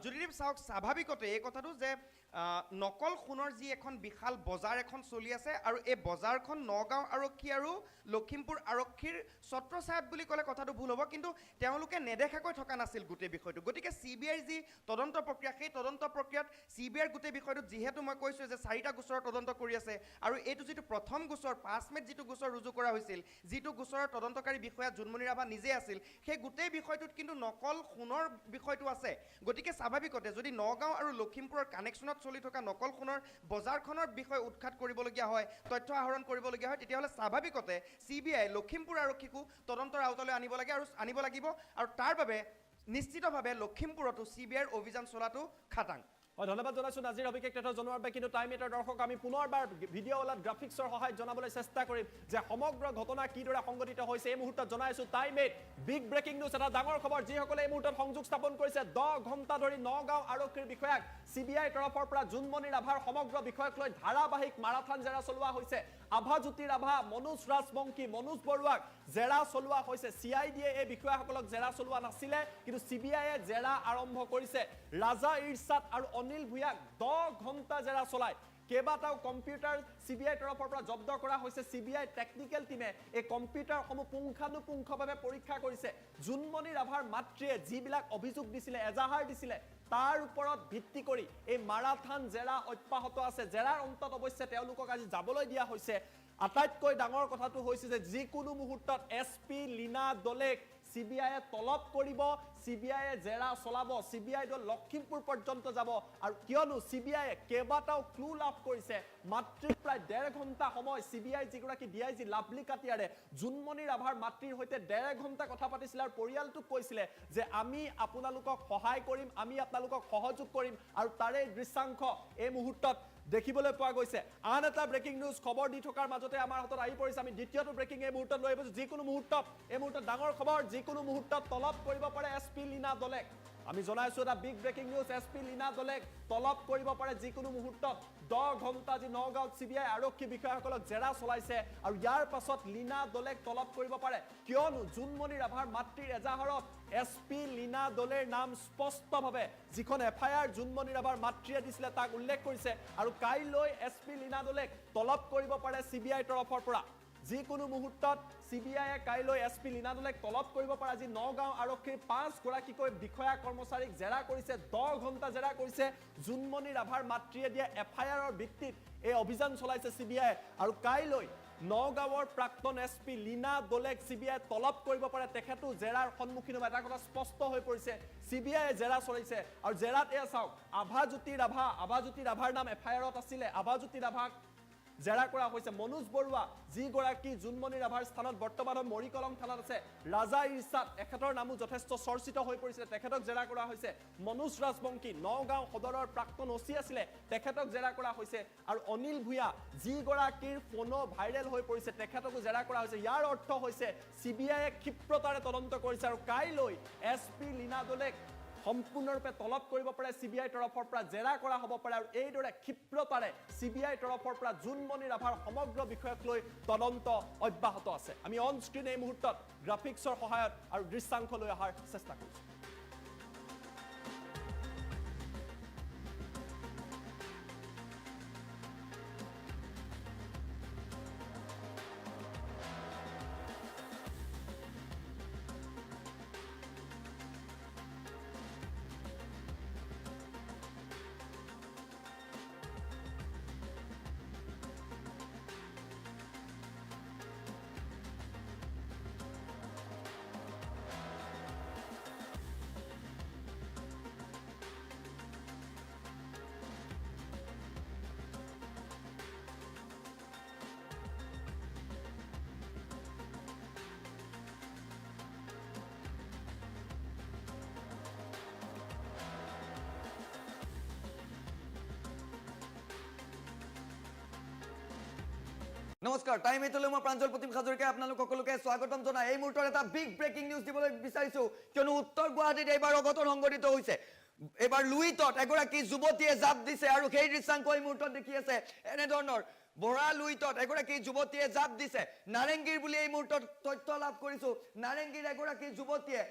যদি চাওক স্বাভাৱিকতে এই কথাটো যে নকল সোণৰ যি এখন বিশাল বজাৰ এখন চলি আছে আৰু এই বজাৰখন নগাঁও আৰক্ষী আৰু লখিমপুৰ আৰক্ষীৰ ছত্ৰছায়াত বুলি ক'লে কথাটো ভুল হ'ব কিন্তু তেওঁলোকে নেদেখাকৈ থকা নাছিল গোটেই বিষয়টো গতিকে CBIৰ যি তদন্ত প্ৰক্ৰিয়া সেই তদন্ত প্ৰক্ৰিয়াত CBIৰ গোটেই বিষয়টোত যিহেতু মই কৈছোঁ যে 4টা গোচৰৰ তদন্ত কৰি আছে আৰু এইটো যিটো প্ৰথম গোচৰ 5 মেত যিটো গোচৰ ৰুজু কৰা হৈছিল যিটো গোচৰৰ তদন্তকাৰী বিষয়া জোনমণি ৰাভা নিজে আছিল সেই গোটেই বিষয়টোত কিন্তু নকল সোণৰ বিষয়টো আছে গতিকে স্বাভাৱিকতে যদি নগাঁও আৰু লখিমপুৰৰ কানেকশ্যনত চলি থকা নকল সোণৰ বজাৰখনৰ বিষয় উৎখাত কৰিবলগীয়া হয় তথ্য আহৰণ কৰিবলগীয়া হয় তেতিয়াহ'লে স্বাভাৱিকতে CBI লখিমপুৰ আৰক্ষীকো তদন্তৰ আওতালৈ আনিব লাগিব আৰু তাৰ বাবে নিশ্চিতভাৱে লখিমপুৰতো CBIৰ অভিযান চলাটো খাটাং ধন্যবাদ জনাইছো নাজিৰ অভিষেক তথ্য জনোৱাৰ বাবে কিন্তু টাইম এটাৰ দৰ্শক আমি পুনৰবাৰ ভিডিঅ' ওলাত গ্ৰাফিক্সৰ সহায়ত জনাবলৈ চেষ্টা কৰিম যে সমগ্ৰ ঘটনা কিদৰে সংঘটিত হৈছে এই মুহূৰ্তত জনাইছো টাইম 8 বিগ ব্ৰেকিং নিউজ এটা ডাঙৰ খবৰ যিসকলে এই মুহূৰ্তত সংযোগ স্থাপন কৰিছে 10 ঘণ্টা ধৰি নগাঁও আৰক্ষীৰ বিষয়াক CBI তৰফৰ পৰা জোনমণি ৰাভাৰ সমগ্ৰ বিষয়ক লৈ ধাৰাবাহিক মাৰাথান জেৰা চলোৱা হৈছে আভাজ্যোতি ৰাভা মনোজ ৰাজবংশী মনোজ বৰুৱাক জেৰা চলোৱা হৈছে CIDয়ে এই বিষয়াসকলক জেৰা চলোৱা নাছিলে কিন্তু CBIয়ে জেৰা আৰম্ভ কৰিছে ৰাজা ইৰছাদ আৰু অনিল ভূঞাক 10 ঘণ্টা জেৰা চলায় কেইবাটাও কম্পিউটাৰ CBI তৰফৰ পৰা জব্দ কৰা হৈছে CBI টেকনিক্যাল টিমে এই কম্পিউটাৰসমূহ পুংখানুপুংখভাৱে পৰীক্ষা কৰিছে জোনমণি ৰাভাৰ মাতৃয়ে যিবিলাক অভিযোগ দিছিলে এজাহাৰ দিছিলে তাৰ ওপৰত ভিত্তি কৰি এই মাৰাথান জেৰা অব্যাহত আছে জেৰাৰ অন্তত অৱশ্যে তেওঁলোকক আজি যাবলৈ দিয়া হৈছে আটাইতকৈ ডাঙৰ কথাটো হৈছে যে যিকোনো মুহূৰ্তত এছপি লীনা দলেক CBI তলব কৰিব CBI জেৰা চলাব CBI দল লক্ষীমপুৰ পৰ্যন্ত যাব আৰু কিয়নো CBI কেবাটাও ক্লু লাভ কৰিছে মাতৃক প্ৰায় 1.5 ঘণ্টা সময় CBI যিগৰাকী DIG লাভলি কাটিয়াৰে জুনমণি ৰাভাৰ মাতৃৰ হৈতে 1.5 ঘণ্টা কথা পাতিছিল আৰু পৰিয়ালটোক কৈছিলে যে আমি আপোনালোকক সহায় কৰিম আমি আপোনালোকক সহযোগ কৰিম আৰু তাৰে দৃশ্যাংশ এই মুহূৰ্তত দেখিবলৈ পোৱা গৈছে আন এটা ব্ৰেকিং নিউজ খবৰ দি থকাৰ মাজতে আমাৰ হাতত আহি পৰিছে আমি দ্বিতীয়টো ব্ৰেকিং এই মুহূৰ্তত লৈ আহিছোঁ যিকোনো মুহূৰ্তত এই মুহূৰ্তত ডাঙৰ খবৰ যিকোনো মুহূৰ্তত তলব কৰিব পাৰে এছপি লীনা দলেক আমি জনাইছো এটা big breaking news SP Leena দলেক তলব কৰিব পাৰে যিকোনো মুহূৰ্তত 10 ঘণ্টা যি নগাঁৱত CBI আৰক্ষী বিষয়াসকলক জেৰা চলাইছে আৰু ইয়াৰ পাছত লীনা দলেক তলব কৰিব পাৰে কিয়নো জুনমণি ৰাভাৰ মাতৃৰ এজাহাৰত এছপি লীনা দলেৰ নাম স্পষ্টভাৱে যিখন FIR জুনমণি ৰাভাৰ মাতৃয়ে দিছিলে তাক উল্লেখ কৰিছে আৰু কাইলৈ এছপি লীনা দলেক তলব কৰিব পাৰে CBI তৰফৰ পৰা যিকোনো মুহূৰ্তত CBI কাইলৈ এছপি লীনা দলেক তলব কৰিব পাৰে আজি নগাঁও আৰক্ষীৰ 5 গৰাকীকৈ বিষয়া কৰ্মচাৰীক জেৰা কৰিছে 10 ঘণ্টা জেৰা কৰিছে জুনমণি ৰাভাৰ মাতৃয়ে দিয়া FIRৰ ভিত্তিত এই অভিযান চলাইছে CBI আৰু কাইলৈ নগাঁৱৰ প্ৰাক্তন এছপি লীনা দলেক CBI তলব কৰিব পাৰে তেখেতো জেৰাৰ সন্মুখীন হ'ব এটা কথা স্পষ্ট হৈ পৰিছে CBI জেৰা চলাইছে আৰু জেৰাত এয়া চাওক আভাজ্যোতি ৰাভাৰ নাম FIRত আছিলে আভাজ্যোতি ৰাভাক জেৰা কৰা হৈছে মনোজ বৰুৱা যিগৰাকী জুনমণি ৰাভাৰ স্থানত বৰ্তমান মৰিকলং থানাত আছে ৰাজা ইৰছাদ এখেতৰ নামো যথেষ্ট চৰ্চিত হৈ পৰিছে তেখেতক জেৰা কৰা হৈছে মনোজ ৰাজবংশী নগাঁও সদৰৰ প্ৰাক্তন OC আছিলে তেখেতক জেৰা কৰা হৈছে আৰু অনিল ভূঞা যিগৰাকীৰ ফোনো ভাইৰেল হৈ পৰিছে তেখেতকো জেৰা কৰা হৈছে ইয়াৰ অৰ্থ হৈছে CBI ক্ষিপ্ৰতাৰে তদন্ত কৰিছে আৰু কাইলৈ এছপি লীনা দলেক সম্পূৰ্ণৰূপে তলব কৰিব পাৰে CBI তৰফৰ পৰা জেৰা কৰা হ'ব পাৰে আৰু এইদৰে ক্ষিপ্ৰতাৰে CBI তৰফৰ পৰা জুনমণি ৰাভাৰ সমগ্ৰ বিষয়ক লৈ তদন্ত অব্যাহত আছে আমি অন স্ক্ৰীন এই মুহূৰ্তত গ্ৰাফিক্সৰ সহায়ত আৰু দৃশ্যাংশ লৈ অহাৰ চেষ্টা কৰিছোঁ নমস্কাৰ টাইম 8 লৈ মই প্ৰাঞ্জল প্ৰতিম হাজৰিকাই আপোনালোক সকলোকে স্বাগতম জনাই এই মুহূৰ্তত এটা বিগ ব্ৰেকিং নিউজ দিবলৈ বিচাৰিছো কিয়নো উত্তৰ গুৱাহাটীত এইবাৰ অঘটন সংঘটিত হৈছে এবাৰ লুইটত এগৰাকী যুৱতীয়ে জাপ দিছে আৰু সেই দৃশ্যাংশ এই মুহূৰ্তত দেখি আছে এনে ধৰণৰ বৰা লুইটত এগৰাকী যুৱতীয়ে জাপ দিছে নাৰেংগীৰ বুলি এই মুহূৰ্তত তথ্য লাভ কৰিছো নাৰেংগীৰ এগৰাকী যুৱতীয়ে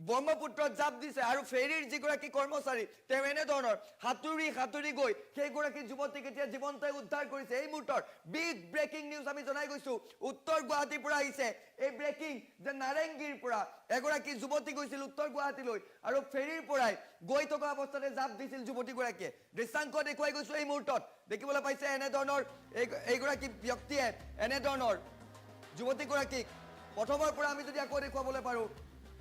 ব্ৰহ্মপুত্ৰত জাপ দিছে আৰু ফেৰীৰ যিগৰাকী কৰ্মচাৰী তেওঁ এনে ধৰণৰ হাতুৰি গৈ সেইগৰাকী যুৱতীক এতিয়া জীৱন্তই উদ্ধাৰ কৰিছে এই মুহূৰ্তৰ বিগ ব্ৰেকিং নিউজ আমি জনাই গৈছো উত্তৰ গুৱাহাটীৰ পৰা আহিছে এই ব্ৰেকিং যে নাৰেংগীৰ পৰা এগৰাকী যুৱতী গৈছিল উত্তৰ গুৱাহাটীলৈ আৰু ফেৰীৰ পৰাই গৈ থকা অৱস্থাতে জাপ দিছিল যুৱতীগৰাকীয়ে দৃশ্যাংশ দেখুৱাই গৈছো এই মুহূৰ্তত দেখিবলৈ পাইছে এনে ধৰণৰ এইগৰাকী ব্যক্তিয়ে এনে ধৰণৰ যুৱতীগৰাকীক প্ৰথমৰ পৰা আমি যদি আকৌ দেখুৱাবলৈ পাৰো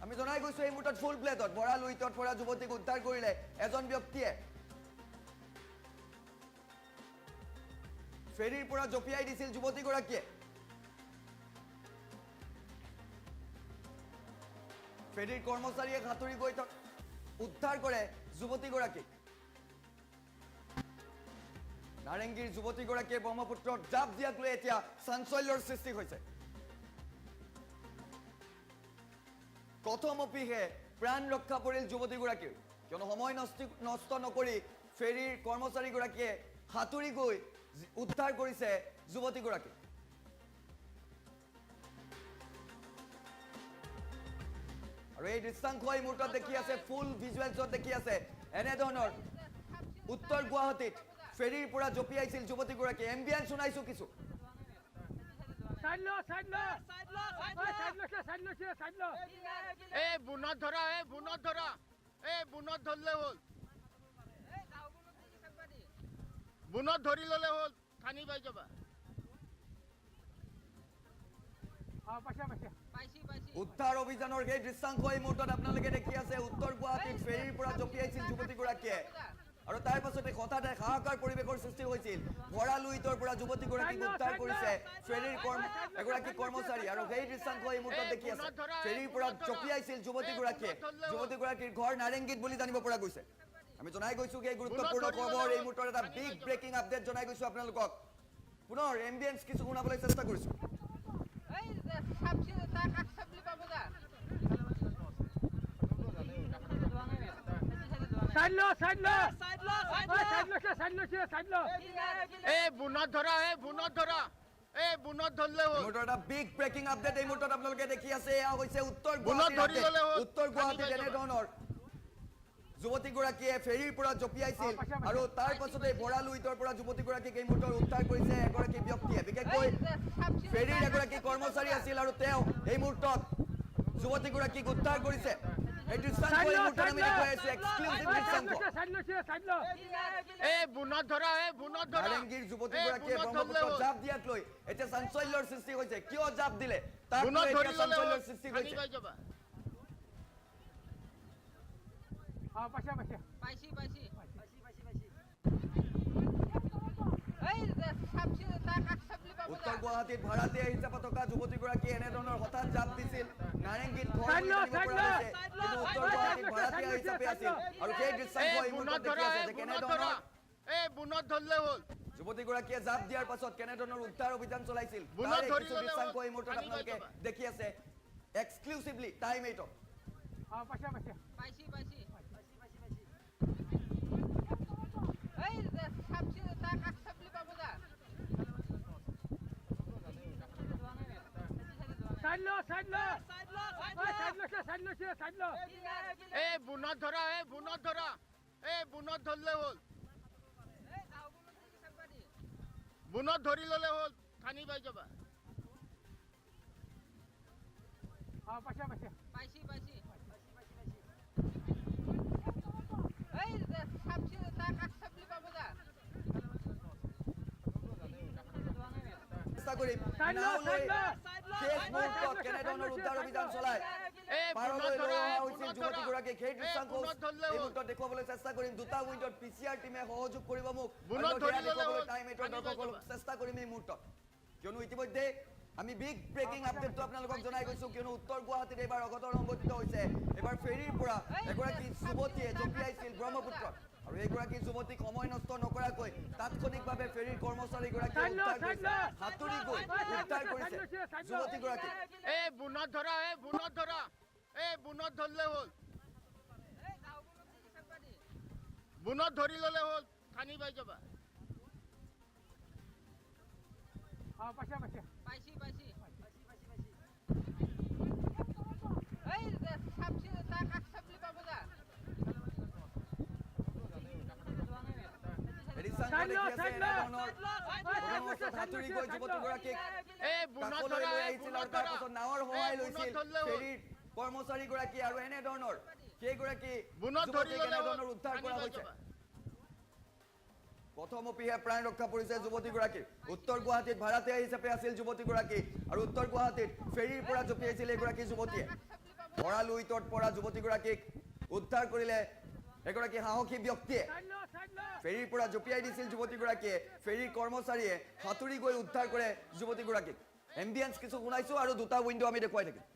আমি জনাই গৈছো এই মুহূৰ্তত ফুল প্লেটত বৰা লুইটত পৰা যুৱতীক উদ্ধাৰ কৰিলে এজন ব্যক্তিয়ে ফেৰীৰ পৰা জপিয়াই দিছিল যুৱতীগৰাকীয়ে ফেৰীৰ কৰ্মচাৰীয়ে হাতুৰি গৈ উদ্ধাৰ কৰে যুৱতীগৰাকীক নাৰেংগীৰ যুৱতীগৰাকীয়ে ব্ৰহ্মপুত্ৰত জাপ দিয়াক লৈ এতিয়া চাঞ্চল্যৰ সৃষ্টি হৈছে কথমপিহে প্ৰাণ ৰক্ষা পৰিল যুৱতীগৰাকীৰ কিয়নো সময় নষ্ট নকৰি ফেৰীৰ কৰ্মচাৰীগৰাকীয়ে হাতুৰি গৈ উদ্ধাৰ কৰিছে যুৱতীগৰাকীক আৰু এই দৃশ্যাংশ এই মুহূৰ্তত দেখি আছে ফুল ভিজুৱেলছত দেখি আছে এনে ধৰণৰ উত্তৰ গুৱাহাটীত ফেৰীৰ পৰা জপিয়াইছিল যুৱতীগৰাকীয়ে এম্বিয়েন্স শুনাইছো কিছু বুনত ধৰা বুনত ধৰলে হ'ল বুনত ধৰি ল'লে হ'ল থানি পাই যাবা উদ্ধাৰ অভিযানৰ সেই দৃশ্যাংশ এই মুহূৰ্তত আপোনালোকে দেখি আছে উত্তৰ গুৱাহাটীত ফেৰীৰ পৰা জঁপিয়াইছিল যুৱতীগৰাকীয়ে আৰু তাৰ পাছতে হঠাতে হাহাকাৰ পৰিৱেশৰ সৃষ্টি হৈছিল ভৰা লুইতৰ পৰা যুৱতীগৰাকীক উদ্ধাৰ কৰিছে ফেৰীৰ এগৰাকী কৰ্মচাৰী আৰু সেই দৃশ্যাংশ এই মুহূৰ্তত দেখি আছে ফেৰীৰ পৰা জঁপিয়াইছিল যুৱতীগৰাকীৰ ঘৰ নাৰেংগীত বুলি জানিব পৰা গৈছে আমি জনাই গৈছো এই গুৰুত্বপূৰ্ণ খবৰ এই মুহূৰ্তত এটা বিগ ব্ৰেকিং আপডেট জনাই গৈছো আপোনালোকক পুনৰ এম্বিয়েন্স কিছু শুনাবলৈ চেষ্টা কৰিছো বুনত ধৰা বুনত ধৰলে হ'ল এটা বিগ ব্ৰেকিং আপডেট এই মুহূৰ্তত আপোনালোকে দেখি আছে এয়া হৈছে উত্তৰ গুৱাহাটীত এনেধৰণৰ যুৱতীগৰাকীয়ে ফেৰীৰ পৰা জঁপিয়াইছিল আৰু তাৰ পাছতে ভৰা লুইতৰ পৰা যুৱতীগৰাকীক এই মুহূৰ্তত উদ্ধাৰ কৰিছে এগৰাকী ব্যক্তিয়ে বিশেষকৈ ফেৰীৰ এগৰাকী কৰ্মচাৰী আছিল আৰু তেওঁ এই মুহূৰ্তত যুৱতীগৰাকীক উদ্ধাৰ কৰিছে এই দৃশ্যাংশ এই মুহূৰ্তত আমি দেখুৱাই আছো এক্সক্লুচিভ দৃশ্যাংশ নাৰেংগীৰ যুৱতীগৰাকীয়ে ব্ৰহ্মপুত্ৰত জাপ দিয়াক লৈ এতিয়া চাঞ্চল্যৰ সৃষ্টি হৈছে কিয় জাপ দিলে তাক লৈ এতিয়া চাঞ্চল্যৰ সৃষ্টি হৈছে উত্তৰ গুৱাহাটীত ভাড়াতীয়া হিচাপে থকা যুৱতীগৰাকীয়ে এনেধৰণৰ হঠাৎ জাপ দিছিল নাৰেংগীত কিন্তু উত্তৰ গুৱাহাটীত ভাড়াতীয়া হিচাপে আছিল আৰু সেই দৃশ্যাংশ এই মুহূৰ্তত দেখি আছে যে কেনেধৰণৰ যুৱতীগৰাকীয়ে জাপ দিয়াৰ পাছত কেনেধৰণৰ উদ্ধাৰ অভিযান চলাইছিল কিছু দৃশ্যাংশ এই মুহূৰ্তত আপোনালোকে দেখি আছে এক্সক্লুচিভলি টাইম 8ত বুনত ধৰা বুনত ধৰলে হ'ল বুনত ধৰি ল'লে হ'ল থানি পাই যাবা চেষ্টা কৰিম নাওলৈ শেষ মুহূৰ্তত কেনেধৰণৰ উদ্ধাৰ অভিযান চলাই পাৰলৈ লৈ অহা হৈছিল যুৱতীগৰাকীক সেই দৃশ্যাংশ এই মুহূৰ্তত দেখুৱাবলৈ চেষ্টা কৰিম দুটা উইণ্ডত PCR টিমে সহযোগ কৰিব মোক দেখুৱাবলৈ টাইম 8ৰ দৰ্শকসকলক চেষ্টা কৰিম এই মুহূৰ্তত কিয়নো ইতিমধ্যে আমি বিগ ব্ৰেকিং আপডেটটো আপোনালোকক জনাই গৈছো কিয়নো উত্তৰ গুৱাহাটীত এইবাৰ অঘটন সংঘটিত হৈছে এইবাৰ ফেৰীৰ পৰা এগৰাকী যুৱতীয়ে জঁপিয়াইছিল ব্ৰহ্মপুত্ৰত আৰু এইগৰাকী যুৱতীক সময় নষ্ট নকৰাকৈ তাৎক্ষণিকভাৱে ফেৰীৰ কৰ্মচাৰীগৰাকীয়ে উদ্ধাৰ কৰিছে হাতুৰি গৈ উদ্ধাৰ কৰিছে যুৱতীগৰাকীক বুনত ধৰলে হ'ল বুনত ধৰি ল'লে হ'ল থানি পাই যাবা হাতুৰি গৈ যুৱতীগৰাকীক কাষলৈ লৈ আহিছিল আৰু তাৰ পাছত নাৱৰ সহায় লৈছিল ফেৰীৰ কৰ্মচাৰীগৰাকী আৰু এনেধৰণৰ সেইগৰাকী যুৱতীক এনেধৰণৰ উদ্ধাৰ কৰা হৈছে প্ৰথমপিহে প্ৰাণ ৰক্ষা পৰিছে যুৱতীগৰাকীৰ উত্তৰ গুৱাহাটীত ভাড়াতীয়া হিচাপে আছিল যুৱতীগৰাকী আৰু উত্তৰ গুৱাহাটীত ফেৰীৰ পৰা জঁপিয়াইছিল এগৰাকী যুৱতীয়ে ভৰা লুইতত পৰা যুৱতীগৰাকীক উদ্ধাৰ কৰিলে এগৰাকী সাহসী ব্যক্তিয়ে ফেৰীৰ পৰা জঁপিয়াই দিছিল যুৱতীগৰাকীয়ে ফেৰীৰ কৰ্মচাৰীয়ে হাতুৰি গৈ উদ্ধাৰ কৰে যুৱতীগৰাকীক এম্বিয়েন্স কিছু শুনাইছো আৰু দুটা উইণ্ডো আমি দেখুৱাই থাকিম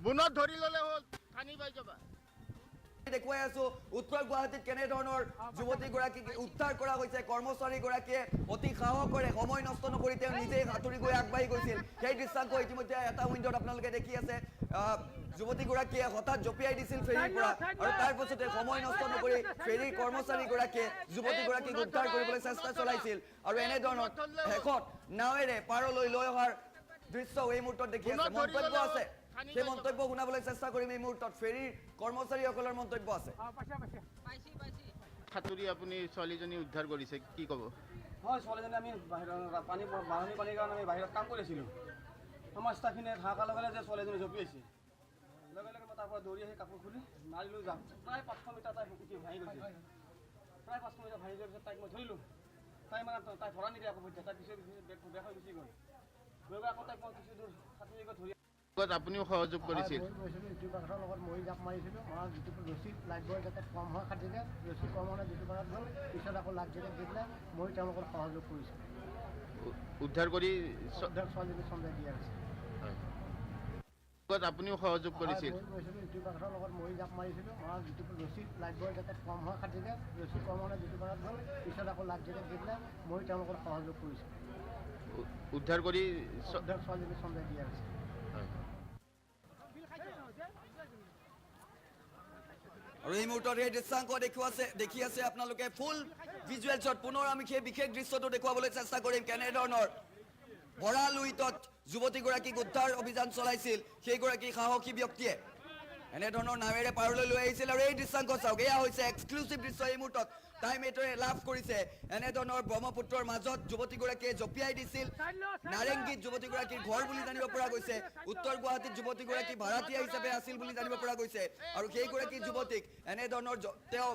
বুনত ধৰি ল'লে হ'ল থানি পাই যাবা দেখুৱাই আছো উত্তৰ গুৱাহাটীত কেনেধৰণৰ যুৱতীগৰাকীক উদ্ধাৰ কৰা হৈছে কৰ্মচাৰীগৰাকীয়ে অতি সাহসেৰে সময় নষ্ট নকৰি তেওঁ নিজেই হাতুৰি গৈ আগবাঢ়ি গৈছিল সেই দৃশ্যাংশ ইতিমধ্যে এটা উইণ্ডত আপোনালোকে দেখি আছে যুৱতীগৰাকীয়ে হঠাৎ জঁপিয়াই দিছিল ফেৰীৰ পৰা আৰু তাৰ পাছতে সময় নষ্ট নকৰি ফেৰীৰ কৰ্মচাৰীগৰাকীয়ে যুৱতীগৰাকীক উদ্ধাৰ কৰিবলৈ চেষ্টা চলাইছিল আৰু এনেধৰণৰ শেষত নাৱেৰে পাৰলৈ লৈ অহাৰ দৃশ্য এই মুহূৰ্তত দেখি আছে মন্তব্য আছে সেই মন্তব্য শুনাবলৈ চেষ্টা কৰিম এই মুহূৰ্তত ফেৰীৰ কৰ্মচাৰীসকলৰ মন্তব্য আছে সাঁতুৰি আপুনি ছোৱালীজনী উদ্ধাৰ কৰিছে কি ক'ব হয় ছোৱালীজনী আমি বাহিৰত বাঢ়নি পানীৰ কাৰণে আমি বাহিৰত কাম কৰি আছিলোঁ আমাৰ ষ্টাফখিনিয়ে ঢাকাৰ লগে যে ছোৱালীজনী জঁপিয়াইছে লগে লগে মই তাৰ পৰা দৌৰি আহি কাপোৰ খুলি মাৰিলোঁ যাম প্ৰায় 500 মিটাৰ তাই উঠি ভাঙি গৈছে প্ৰায় 500 মিটাৰ ভাঙি যোৱাৰ পিছত তাইক মই ধৰিলোঁ তাই মানে তাই ধৰা নিদিয়ে আকৌ তাই পিছত বেগ হৈ গুচি গ'ল গৈ আকৌ তাইক মই কিছু দূৰ সাঁতুৰি গৈ ধৰি আপুনিও সহযোগ কৰিছিল ইটো পাথৰৰ লগত মই জাপ মাৰিছিলোঁ আমাৰ যিটো ৰছী লাইটবোৰ যাতে কম হয় খাটিলে ৰছী কম হ'লে যিটো পাথৰত গ'ল পিছত আকৌ লাইট জেকেট দি পেলাই মই তেওঁলোকৰ সহযোগ কৰিছোঁ উদ্ধাৰ কৰি ছোৱালীজনী চন্দাই দিয়া হৈছে আপুনিও সহযোগ কৰিছিল ইটো পাথৰৰ লগত মই জাপ মাৰিছিলোঁ আমাৰ যিটো ৰছী লাইটবোৰ যাতে কম হয় খাটিলে ৰছী কম হ'লে যিটো পাথৰত গ'ল পিছত আকৌ লাইট জেকেট দি পেলাই মই তেওঁলোকৰ সহযোগ কৰিছোঁ উদ্ধাৰ কৰি ছোৱালীজনী চন্দাই দিয়া হৈছে আৰু এই মুহূৰ্তত এই দৃশ্যাংক দেখি আছে আপোনালোকে ফুল ভিজুৱেলছত পুনৰ আমি সেই বিশেষ দৃশ্যটো দেখুৱাবলৈ চেষ্টা কৰিম কেনেধৰণৰ ভৰা লুইতত যুৱতীগৰাকীক উদ্ধাৰ অভিযান চলাইছিল সেইগৰাকী সাহসী ব্যক্তিয়ে এনেধৰণৰ নাৱেৰে পাৰলৈ লৈ আহিছিল আৰু এই দৃশ্যাংক চাওক এয়া হৈছে এক্সক্লুচিভ দৃশ্য এই মুহূৰ্তত টাইম8ৰে লাভ কৰিছে এনেধৰণৰ ব্ৰহ্মপুত্ৰৰ মাজত যুৱতীগৰাকীয়ে জঁপিয়াই দিছিল নাৰেংগীত যুৱতীগৰাকীৰ ঘৰ বুলি জানিব পৰা গৈছে উত্তৰ গুৱাহাটীত যুৱতীগৰাকী ভাড়াতীয়া হিচাপে আছিল বুলি জানিব পৰা গৈছে আৰু সেইগৰাকী যুৱতীক এনেধৰণৰ তেওঁ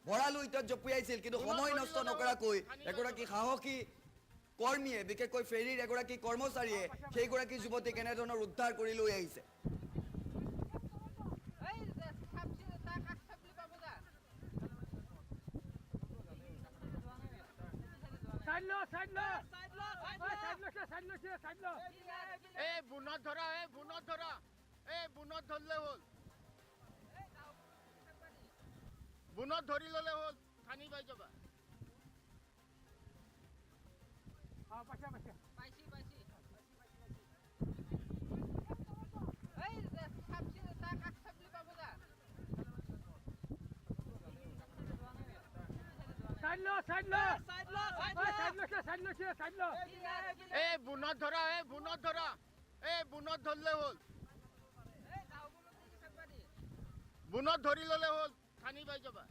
ভৰালুইতত জঁপিয়াইছিল কিন্তু সময় নষ্ট নকৰাকৈ এগৰাকী সাহসী কৰ্মীয়ে বিশেষকৈ ফেৰীৰ এগৰাকী কৰ্মচাৰীয়ে সেইগৰাকী যুৱতীক এনেধৰণৰ উদ্ধাৰ কৰি লৈ আহিছে বুনত ধৰা বুনত ধৰলে হ'ল বুনত ধৰি ল'লে হ'ল খানি পাই যাবা বুনত ধৰা বুনত ধৰলে হ'ল বুনত ধৰি ল'লে হ'ল খানি পাই যাবা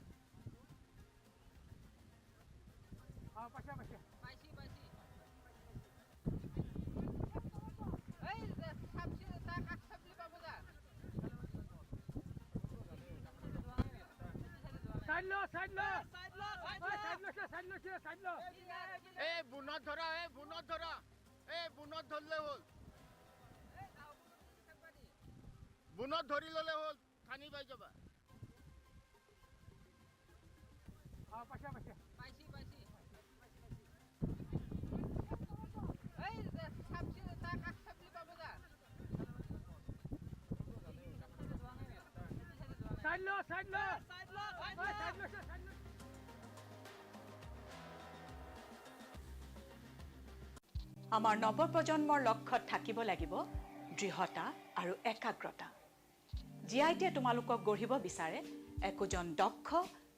বুনত ধৰা বুনত ধৰলে হ'ল বুনত ধৰি ল'লে হ'ল খানি পাই যাবা আমাৰ নৱপ্ৰজন্মৰ লক্ষ্যত থাকিব লাগিব দৃঢ়তা আৰু একাগ্ৰতা জিআইটিয়ে তোমালোকক গঢ়িব বিচাৰে একোজন দক্ষ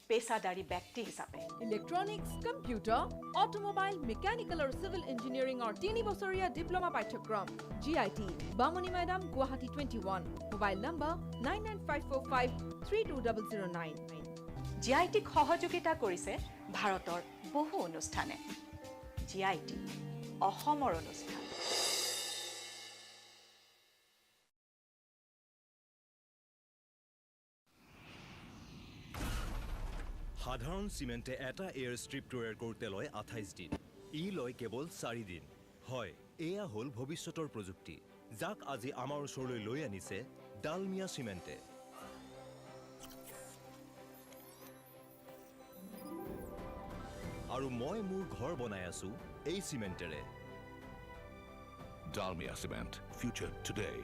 পেছাদাৰী ব্যক্তি হিচাপে ইলেক্ট্ৰনিক্স কম্পিউটাৰ অটোমোবাইল মেকানিকেল আৰু সিভিল ইঞ্জিনিয়াৰিঙৰ 3 বছৰীয়া ডিপ্লোমা পাঠ্যক্ৰম জিআইটি বামনি মৈদাম গুৱাহাটী 21 মোবাইল নম্বৰ 9954532009 জিআইটিক সহযোগিতা কৰিছে ভাৰতৰ বহু অনুষ্ঠানে জিআইটি অসমৰ অনুষ্ঠান সাধাৰণ চিমেণ্টে এটা এয়াৰ ষ্ট্ৰিপ তৈয়াৰ কৰোঁতে লয় 28 দিন লয় কেৱল 4 দিন হয় এয়া হ'ল ভৱিষ্যতৰ প্ৰযুক্তি যাক আজি আমাৰ ওচৰলৈ লৈ আনিছে ডালমিয়া চিমেণ্টে আৰু মই মোৰ ঘৰ বনাই আছো এই চিমেণ্টেৰে Dalmia Cement, future today.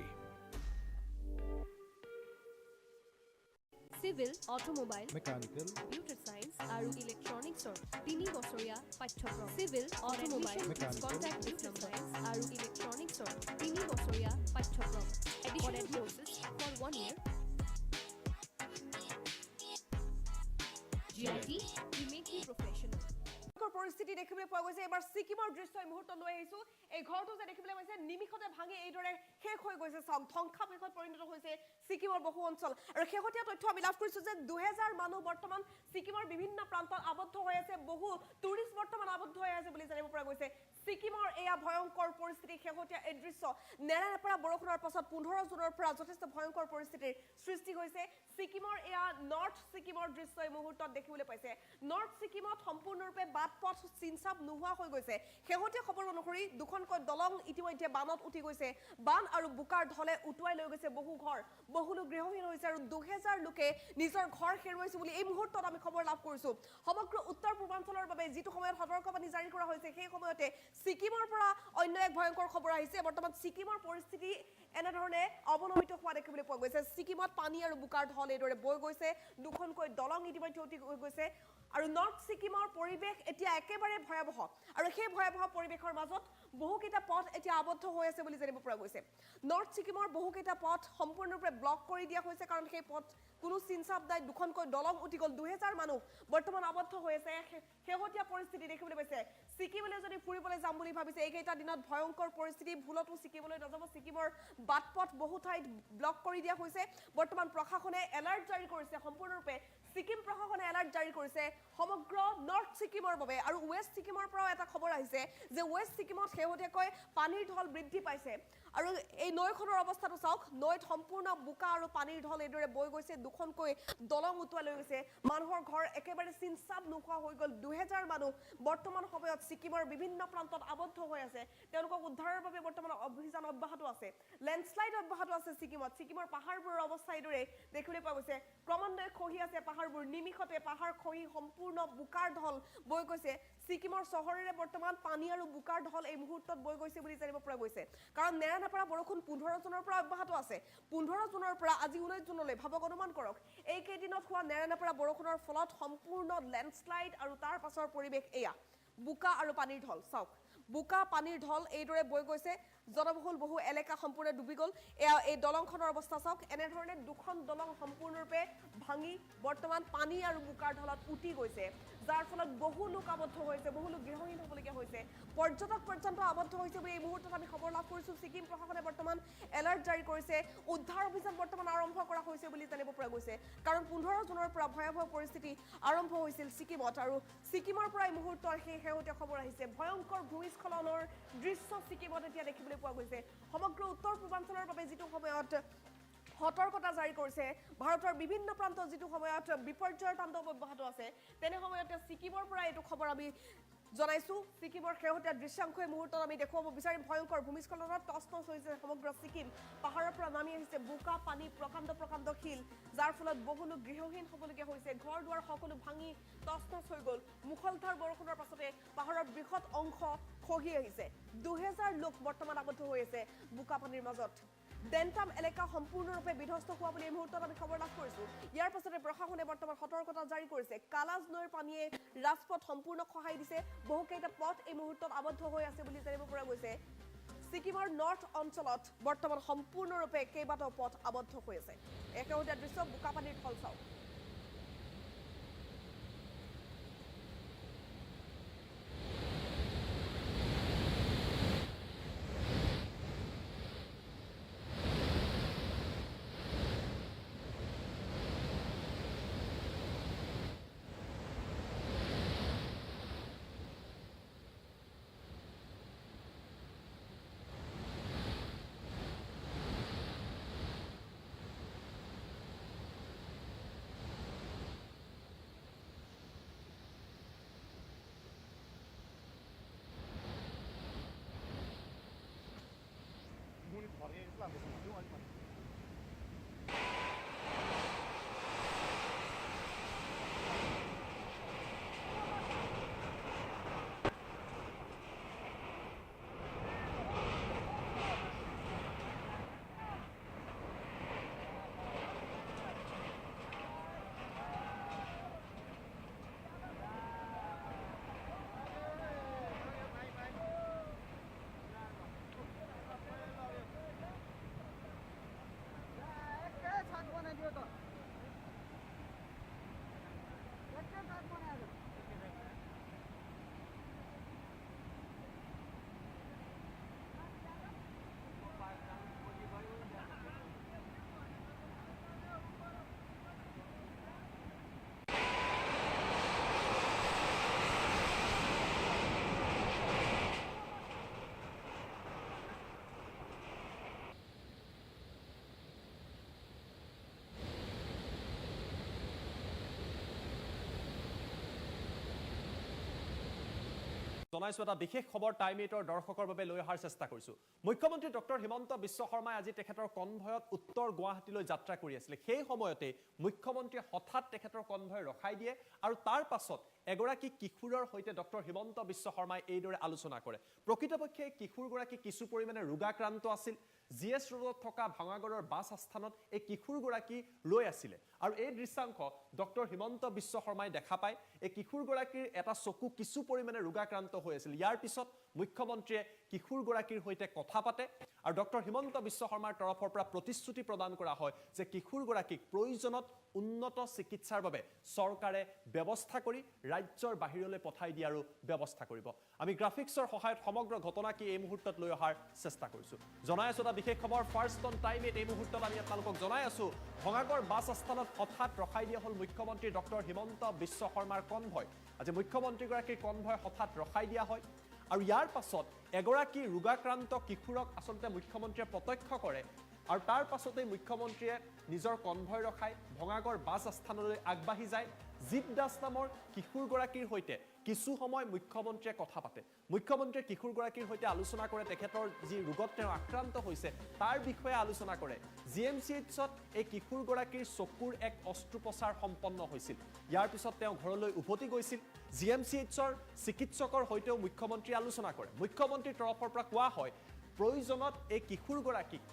Civil automobile mechanical computer science আৰু ইলেক্ট্ৰনিক্সৰ 3 বছৰীয়া পাঠ্যক্ৰম civil automobile contract business science আৰু ইলেক্ট্ৰনিক্সৰ 3 বছৰীয়া পাঠ্যক্ৰম additional courses for 1 year GIT we make you professional পৰিস্থিতি দেখিবলৈ পোৱা গৈছে এবাৰ ছিকিমৰ দৃশ্য এই মুহূৰ্তত লৈ আহিছো এই ঘৰটো যে দেখিবলৈ পাইছে নিমিষতে ভাঙি এইদৰে শেষ হৈ গৈছে চাওক ধ্বংসাৱশেষত পৰিণত হৈছে ছিকিমৰ বহু অঞ্চল আৰু শেহতীয়া তথ্য আমি লাভ কৰিছো যে 2000 মানুহ বৰ্তমান ছিকিমৰ বিভিন্ন প্ৰান্তত আবদ্ধ হৈ আছে বহু টুৰিষ্ট বৰ্তমান আবদ্ধ হৈ আছে বুলি জানিব পৰা গৈছে ছিকিমৰ এয়া ভয়ংকৰ পৰিস্থিতি শেহতীয়া এই দৃশ্য নেৰানেপেৰা বৰষুণৰ পাছত 15 জুনৰ পৰা যথেষ্ট ভয়ংকৰ পৰিস্থিতিৰ সৃষ্টি হৈছে ছিকিমৰ এয়া নৰ্থ ছিকিমৰ দৃশ্য এই মুহূৰ্তত দেখিবলৈ পাইছে নৰ্থ ছিকিমত সম্পূৰ্ণৰূপে বাট পথ চিনচাপ নোহোৱা হৈ গৈছে শেহতীয়া খবৰ অনুসৰি দুখনকৈ দলং ইতিমধ্যে বানত উঠি গৈছে বান আৰু বুকাৰ ঢলে উটুৱাই লৈ গৈছে বহু ঘৰ বহু লোক গৃহহীন হৈছে আৰু 2000 লোকে নিজৰ ঘৰ হেৰুৱাইছে বুলি এই মুহূৰ্তত আমি খবৰ লাভ কৰিছো সমগ্ৰ উত্তৰ পূৰ্বাঞ্চলৰ বাবে যিটো সময়ত সতৰ্কবাণী জাৰি কৰা হৈছে সেই সময়তে ছিকিমৰ পৰা অন্য এক ভয়ংকৰ খবৰ আহিছে বৰ্তমান ছিকিমৰ পৰিস্থিতি এনেধৰণে অৱনমিত হোৱা দেখিবলৈ পোৱা গৈছে ছিকিমত পানী আৰু বুকাৰ ঢল এইদৰে বৈ গৈছে দুখনকৈ দলং ইতিমধ্যে উঠি গৈছে আৰু নৰ্থ ছিকিমৰ পৰিৱেশ এতিয়া একেবাৰে ভয়াৱহ আৰু সেই ভয়াৱহ পৰিৱেশৰ মাজত বহুকেইটা পথ এতিয়া আবদ্ধ হৈ আছে বুলি জানিব পৰা গৈছে নৰ্থ ছিকিমৰ বহুকেইটা পথ সম্পূৰ্ণৰূপে ব্লক কৰি দিয়া হৈছে কাৰণ সেই পথ কোনো চিনচাপ নাই দুখনকৈ দলং উঠি গ'ল 2000 মানুহ বৰ্তমান আবদ্ধ হৈ আছে শেহতীয়া পৰিস্থিতি দেখিবলৈ পাইছে ছিকিমলৈ যদি ফুৰিবলৈ যাম বুলি ভাবিছে এইকেইটা দিনত ভয়ংকৰ পৰিস্থিতি ভুলতো ছিকিমলৈ নাযাব ছিকিমৰ বাটপথ বহু ঠাইত ব্লক কৰি দিয়া হৈছে বৰ্তমান প্ৰশাসনে এলাৰ্ট জাৰি কৰিছে সম্পূৰ্ণৰূপে ছিকিম প্ৰশাসনে এলাৰ্ট জাৰি কৰিছে সমগ্ৰ নৰ্থ ছিকিমৰ বাবে আৰু ৱেষ্ট ছিকিমৰ পৰাও এটা খবৰ আহিছে যে ৱেষ্ট ছিকিমত শেহতীয়াকৈ পানীৰ ঢল বৃদ্ধি পাইছে আৰু এই নৈখনৰ অৱস্থাটো চাওক নৈত সম্পূৰ্ণ বোকা আৰু পানীৰ ঢল এইদৰে বৈ গৈছে দুখনকৈ দলং উটুৱাই লৈ গৈছে মানুহৰ ঘৰ একেবাৰে চিনচাপ নোখোৱা হৈ গ'ল 2000 মানুহ বৰ্তমান সময়ত ছিকিমৰ বিভিন্ন প্ৰান্তত আবদ্ধ হৈ আছে তেওঁলোকক উদ্ধাৰৰ বাবে বৰ্তমান অভিযান অব্যাহত আছে লেণ্ডশ্লাইড অব্যাহত আছে ছিকিমৰ পাহাৰবোৰৰ অৱস্থা এইদৰে দেখিবলৈ পোৱা গৈছে ক্ৰমান্বয়ে খহি আছে পাহাৰবোৰ নিমিষতে পাহাৰ খহি সম্পূৰ্ণ বোকাৰ ঢল বৈ গৈছে ছিকিমৰ চহৰেৰে বৰ্তমান পানী আৰু বোকাৰ ঢল এই মুহূৰ্তত বৈ গৈছে বুলি জানিব পৰা গৈছে কাৰণ নেৰানেপেৰা বৰষুণ 15 জুনৰ পৰা অব্যাহত আছে 15 জুনৰ পৰা আজি 19 জুনলৈ ভাবক অনুমান কৰক এই কেইদিনত হোৱা নেৰানেপেৰা বৰষুণৰ ফলত সম্পূৰ্ণ লেণ্ডশ্লাইড আৰু তাৰ পাছৰ পৰিৱেশ এয়া বোকা আৰু পানীৰ ঢল চাওক বোকা পানীৰ ঢল এইদৰে বৈ গৈছে জনবহুল বহু এলেকা সম্পূৰ্ণ ডুবি গ'ল এয়া এই দলংখনৰ অৱস্থা চাওক এনেধৰণে দুখন দলং সম্পূৰ্ণৰূপে ভাঙি বৰ্তমান পানী আৰু বোকাৰ ঢলত উটি গৈছে যাৰ ফলত বহু লোক আবদ্ধ হৈছে বহু লোক গৃহহীন হ'বলগীয়া হৈছে পৰ্যটক পৰ্যন্ত আবদ্ধ হৈছে বুলি এই মুহূৰ্তত আমি খবৰ লাভ কৰিছোঁ ছিকিম প্ৰশাসনে বৰ্তমান এলাৰ্ট জাৰি কৰিছে উদ্ধাৰ অভিযান বৰ্তমান আৰম্ভ কৰা হৈছে বুলি জানিব পৰা গৈছে কাৰণ 15 জুনৰ পৰা ভয়াৱহ পৰিস্থিতি আৰম্ভ হৈছিল ছিকিমত আৰু ছিকিমৰ পৰা এই মুহূৰ্তৰ সেই শেহতীয়া খবৰ আহিছে ভয়ংকৰ ভূমিস্খলনৰ দৃশ্য ছিকিমত এতিয়া দেখিবলৈ পোৱা গৈছে সমগ্ৰ উত্তৰ পূৰ্বাঞ্চলৰ বাবে যিটো সময়ত সতৰ্কতা জাৰি কৰিছে ভাৰতৰ বিভিন্ন প্ৰান্তত যিটো সময়ত বিপৰ্যয়ৰ তাণ্ডৱ অব্যাহত আছে তেনে সময়তে ছিকিমৰ পৰা এইটো খবৰ আমি জনাইছো ছিকিমৰ শেহতীয়া দৃশ্যাংশ এই মুহূৰ্তত আমি দেখুৱাব বিচাৰিম ভয়ংকৰ ভূমিস্খলনত টচ হৈছে সমগ্ৰ ছিকিম পাহাৰৰ পৰা নামি আহিছে বোকা পানী প্ৰকাণ্ড শিল যাৰ ফলত বহু লোক গৃহহীন হ'বলগীয়া হৈছে ঘৰ দুৱাৰ সকলো ভাঙি টচ হৈ গ'ল মুখলধাৰ বৰষুণৰ পাছতে পাহাৰৰ বৃহৎ অংশ খহি আহিছে 2000 লোক বৰ্তমান আবদ্ধ হৈ আছে বোকা পানীৰ মাজত ডেণ্টাম এলেকা সম্পূৰ্ণৰূপে বিধ্বস্ত হোৱা বুলি এই মুহূৰ্তত আমি খবৰ লাভ কৰিছোঁ ইয়াৰ পাছতে প্ৰশাসনে বৰ্তমান সতৰ্কতা জাৰি কৰিছে কালাজ নৈৰ পানীয়ে ৰাজপথ সম্পূৰ্ণ খহাই দিছে বহুকেইটা পথ এই মুহূৰ্তত আবদ্ধ হৈ আছে বুলি জানিব পৰা গৈছে ছিকিমৰ নৰ্থ অঞ্চলত বৰ্তমান সম্পূৰ্ণৰূপে কেইবাটাও পথ আবদ্ধ হৈ আছে একেহতীয়া দৃশ্য বোকা পানীৰ ঢল চাওক জনাইছো এটা বিশেষ খবৰ টাইম 8ৰ দৰ্শকৰ বাবে লৈ অহাৰ চেষ্টা কৰিছো মুখ্যমন্ত্ৰী ডক্টৰ হিমন্ত বিশ্ব শৰ্মাই আজি তেখেতৰ কনভয়ত উত্তৰ গুৱাহাটীলৈ যাত্ৰা কৰি আছিল সেই সময়তে মুখ্যমন্ত্ৰীয়ে হঠাৎ তেখেতৰ কনভয় ৰখাই দিয়ে আৰু তাৰ পাছত এগৰাকী কিশোৰৰ সৈতে ডক্টৰ হিমন্ত বিশ্ব শৰ্মাই এইদৰে আলোচনা কৰে প্ৰকৃতপক্ষে কিশোৰগৰাকী কিছু পৰিমাণে ৰোগাক্ৰান্ত আছিল জিএছ ৰোডত থকা ভাঙাগড়ৰ বাছ আস্থানত এই কিশোৰগৰাকী ৰৈ আছিল আৰু এই দৃশ্যাংশ ডক্টৰ হিমন্ত বিশ্ব শৰ্মাই দেখা পায় এই কিশোৰগৰাকীৰ এটা চকু কিছু পৰিমাণে ৰোগাক্ৰান্ত হৈ আছিল ইয়াৰ পিছত মুখ্যমন্ত্ৰীয়ে কিশোৰগৰাকীৰ সৈতে কথা পাতে আৰু ডক্টৰ হিমন্ত বিশ্ব শৰ্মাৰ তৰফৰ পৰা প্ৰতিশ্ৰুতি প্ৰদান কৰা হয় যে কিশোৰগৰাকীক প্ৰয়োজনত উন্নত চিকিৎসাৰ বাবে চৰকাৰে ব্যৱস্থা কৰি ৰাজ্যৰ বাহিৰলৈ পঠাই দিয়াৰ ব্যৱস্থা কৰিব আমি গ্ৰাফিক্সৰ সহায়ত সমগ্ৰ ঘটনা কি এই মুহূৰ্তত লৈ অহাৰ চেষ্টা কৰিছো জনাই আছো এটা বিশেষ খবৰ ফাৰ্ষ্ট অন টাইম এই মুহূৰ্তত আমি আপোনালোকক জনাই আছো ভঙাগড় বাছ আস্থানত হঠাৎ ৰখাই দিয়া হ'ল মুখ্যমন্ত্ৰী ডক্টৰ হিমন্ত বিশ্ব শৰ্মাৰ কনভয় আজি মুখ্যমন্ত্ৰীগৰাকীৰ কনভয় হঠাৎ ৰখাই দিয়া হয় আৰু ইয়াৰ পাছত এগৰাকী ৰোগাক্ৰান্ত কিশোৰক আচলতে মুখ্যমন্ত্ৰীয়ে প্ৰত্যক্ষ কৰে আৰু তাৰ পাছতে মুখ্যমন্ত্ৰীয়ে নিজৰ কনভয় ৰখাই ভঙাগড় বাছ আস্থানলৈ আগবাঢ়ি যায় জিপ দাস নামৰ কিশোৰগৰাকীৰ সৈতে কিছু সময় মুখ্যমন্ত্ৰীয়ে কথা পাতে মুখ্যমন্ত্ৰীয়ে কিশোৰগৰাকীৰ সৈতে আলোচনা কৰে তেখেতৰ যি ৰোগত তেওঁ আক্ৰান্ত হৈছে তাৰ বিষয়ে আলোচনা কৰে জিএমচিএইচত এই কিশোৰগৰাকীৰ চকুৰ এক অস্ত্ৰোপচাৰ সম্পন্ন হৈছিল ইয়াৰ পিছত তেওঁ ঘৰলৈ উভতি গৈছিল জিএমচিএইচৰ চিকিৎসকৰ সৈতেও মুখ্যমন্ত্ৰীয়ে আলোচনা কৰে মুখ্যমন্ত্ৰীৰ তৰফৰ পৰা কোৱা হয় প্ৰয়োজনত এই কিশোৰগৰাকীক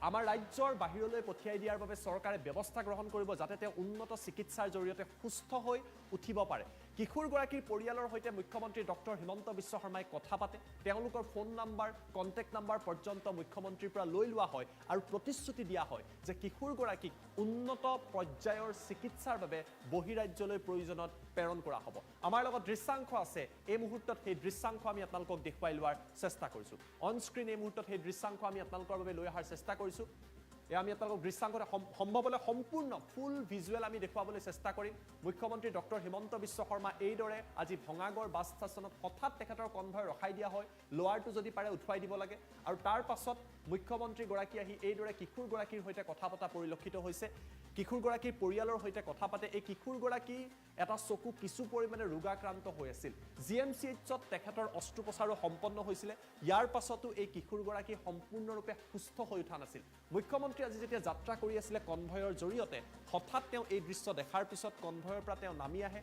আমাৰ ৰাজ্যৰ বাহিৰলৈ পঠিয়াই দিয়াৰ বাবে চৰকাৰে ব্যৱস্থা গ্ৰহণ কৰিব যাতে তেওঁ উন্নত চিকিৎসাৰ জৰিয়তে সুস্থ হৈ উঠিব পাৰে কিশোৰগৰাকীৰ পৰিয়ালৰ সৈতে মুখ্যমন্ত্ৰী ডক্টৰ হিমন্ত বিশ্ব শৰ্মাই কথা পাতে তেওঁলোকৰ ফোন নাম্বাৰ কণ্টেক্ট নাম্বাৰ পৰ্যন্ত মুখ্যমন্ত্ৰীৰ পৰা লৈ লোৱা হয় আৰু প্ৰতিশ্ৰুতি দিয়া হয় যে কিশোৰগৰাকীক উন্নত পৰ্যায়ৰ চিকিৎসাৰ বাবে বহিৰাজ্যলৈ প্ৰয়োজনত প্ৰেৰণ কৰা হ'ব আমাৰ লগত দৃশ্যাংশ আছে এই মুহূৰ্তত সেই দৃশ্যাংশ আমি আপোনালোকক দেখুৱাই লোৱাৰ চেষ্টা কৰিছো অন স্ক্ৰীন এই মুহূৰ্তত সেই দৃশ্যাংশ আমি আপোনালোকৰ বাবে লৈ অহাৰ চেষ্টা কৰিছো আমি আপোনালোকক দৃশ্যাংশৰে সম্ভৱলৈ সম্পূৰ্ণ ফুল ভিজুৱেল আমি দেখুৱাবলৈ চেষ্টা কৰিম মুখ্যমন্ত্ৰী ডক্টৰ হিমন্ত বিশ্ব শৰ্মা এইদৰে আজি ভঙাগড় বাছ ষ্টেচনত হঠাৎ তেখেতৰ কনভয় ৰখাই দিয়া হয় লোৱাৰটো যদি পাৰে উঠুৱাই দিব লাগে আৰু তাৰ পাছত মুখ্যমন্ত্ৰীগৰাকী আহি এইদৰে কিশোৰগৰাকীৰ সৈতে কথা পতা পৰিলক্ষিত হৈছে কিশোৰগৰাকীৰ পৰিয়ালৰ সৈতে কথা পাতে এই কিশোৰগৰাকী এটা চকু কিছু পৰিমাণে ৰোগাক্ৰান্ত হৈ আছিল জিএমচিএইচত তেখেতৰ অস্ত্ৰোপচাৰো সম্পন্ন হৈছিলে ইয়াৰ পাছতো এই কিশোৰগৰাকী সম্পূৰ্ণৰূপে সুস্থ হৈ উঠা নাছিল মুখ্যমন্ত্ৰী আজি যেতিয়া যাত্ৰা কৰি আছিলে কনভয়ৰ জৰিয়তে হঠাৎ তেওঁ এই দৃশ্য দেখাৰ পিছত কনভয়ৰ পৰা তেওঁ নামি আহে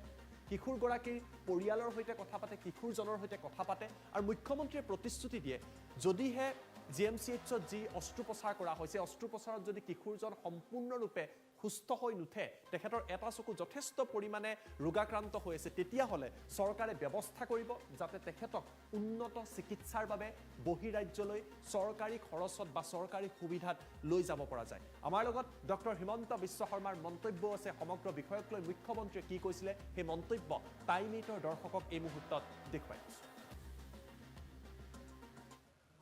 কিশোৰগৰাকীৰ পৰিয়ালৰ সৈতে কথা পাতে কিশোৰজনৰ সৈতে কথা পাতে আৰু মুখ্যমন্ত্ৰীয়ে প্ৰতিশ্ৰুতি দিয়ে যদিহে জিএমচিএইচত যি অস্ত্ৰোপচাৰ কৰা হৈছে অস্ত্ৰোপচাৰত যদি কিশোৰজন সম্পূৰ্ণৰূপে সুস্থ হৈ নুঠে তেখেতৰ এটা চকু যথেষ্ট পৰিমাণে ৰোগাক্ৰান্ত হৈ আছে তেতিয়াহ'লে চৰকাৰে ব্যৱস্থা কৰিব যাতে তেখেতক উন্নত চিকিৎসাৰ বাবে বহিৰাজ্যলৈ চৰকাৰী খৰচত বা চৰকাৰী সুবিধাত লৈ যাব পৰা যায় আমাৰ লগত ডক্টৰ হিমন্ত বিশ্ব শৰ্মাৰ মন্তব্য আছে সমগ্ৰ বিষয়ক লৈ মুখ্যমন্ত্ৰীয়ে কি কৈছিলে সেই মন্তব্য টাইম 8ৰ দৰ্শকক এই মুহূৰ্তত দেখুৱাই দিছোঁ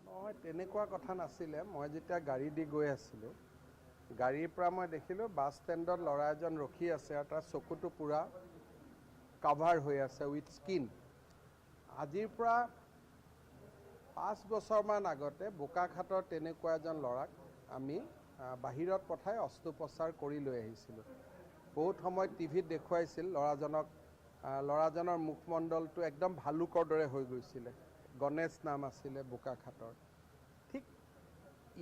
নহয় তেনেকুৱা কথা নাছিলে মই যেতিয়া গাড়ী দি গৈ আছিলোঁ গাড়ীৰ পৰা মই দেখিলোঁ বাছ ষ্টেণ্ডত ল'ৰা এজন ৰখি আছে আৰু তাৰ চকুটো পূৰা কাভাৰ হৈ আছে উইথ স্কিন আজিৰ পৰা 5 বছৰমান আগতে বোকাখাটৰ তেনেকুৱা এজন ল'ৰাক আমি বাহিৰত পঠাই অস্ত্ৰোপচাৰ কৰি লৈ আহিছিলোঁ বহুত সময় টিভিত দেখুৱাইছিল ল'ৰাজনৰ মুখমণ্ডলটো একদম ভালুকৰ দৰে হৈ গৈছিলে গণেশ নাম আছিলে বোকাখাটৰ ঠিক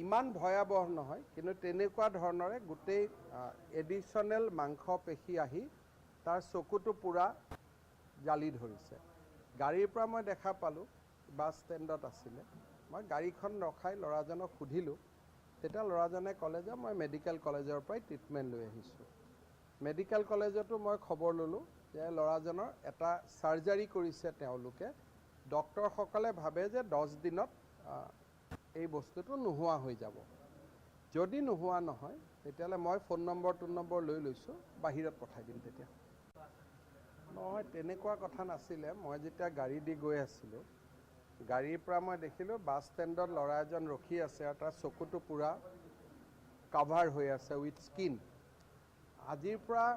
ইমান ভয়াৱহ নহয় কিন্তু তেনেকুৱা ধৰণৰে গোটেই এডিশ্যনেল মাংসপেশী আহি তাৰ চকুটো পূৰা জালি ধৰিছে গাড়ীৰ পৰা মই দেখা পালোঁ বাছ ষ্টেণ্ডত আছিলে মই গাড়ীখন ৰখাই ল'ৰাজনক সুধিলোঁ তেতিয়া ল'ৰাজনে ক'লে যে মই মেডিকেল কলেজৰ পৰাই ট্ৰিটমেণ্ট লৈ আহিছোঁ মেডিকেল কলেজতো মই খবৰ ল'লোঁ যে ল'ৰাজনৰ এটা চাৰ্জাৰী কৰিছে তেওঁলোকে ডক্টৰসকলে ভাবে যে 10 দিনত এই বস্তুটো নোহোৱা হৈ যাব যদি নোহোৱা নহয় তেতিয়াহ'লে মই ফোন নম্বৰ লৈ লৈছোঁ বাহিৰত পঠাই দিম তেতিয়া নহয় তেনেকুৱা কথা নাছিলে মই যেতিয়া গাড়ী দি গৈ আছিলোঁ গাড়ীৰ পৰা মই দেখিলোঁ বাছ ষ্টেণ্ডত ল'ৰা এজন ৰখি আছে আৰু তাৰ চকুটো পূৰা কাভাৰ হৈ আছে উইথ স্কিন আজিৰ পৰা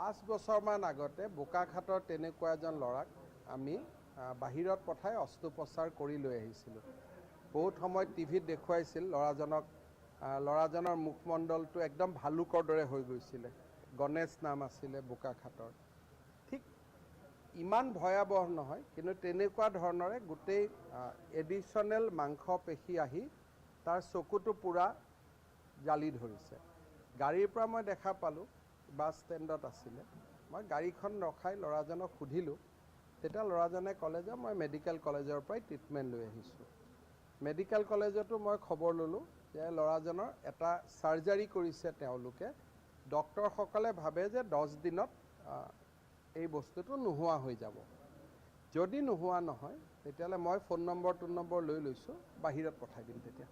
5 বছৰমান আগতে বোকাখাটৰ তেনেকুৱা এজন ল'ৰাক আমি বাহিৰত পঠাই অস্ত্ৰোপচাৰ কৰি লৈ আহিছিলোঁ বহুত সময় টিভিত দেখুৱাইছিল ল'ৰাজনৰ মুখমণ্ডলটো একদম ভালুকৰ দৰে হৈ গৈছিলে গণেশ নাম আছিলে বোকাখাটৰ ঠিক ইমান ভয়াবহ নহয়, কিন্তু তেনেকুৱা ধৰণৰে গোটেই এডিশ্যনেল মাংসপেশী আহি তাৰ চকুটো পুৰা জালি ধৰিছে। গাড়ীৰ পৰা মই দেখা পালোঁ, বাছ ষ্টেণ্ডত আছিলে, মই গাড়ীখন ৰখাই ল'ৰাজনক সুধিলোঁ, তেতিয়া ল'ৰাজনে ক'লে যে মই মেডিকেল কলেজৰ পৰাই ট্ৰিটমেণ্ট লৈ আহিছোঁ। মেডিকেল কলেজতো মই খবৰ ল'লোঁ যে ল'ৰাজনৰ এটা চাৰ্জাৰী কৰিছে তেওঁলোকে। ডক্টৰসকলে ভাবে যে 10 দিনত এই বস্তুটো নোহোৱা হৈ যাব। যদি নোহোৱা নহয় তেতিয়াহ'লে মই ফোন নম্বৰ লৈ লৈছোঁ, বাহিৰত পঠাই দিম তেতিয়া।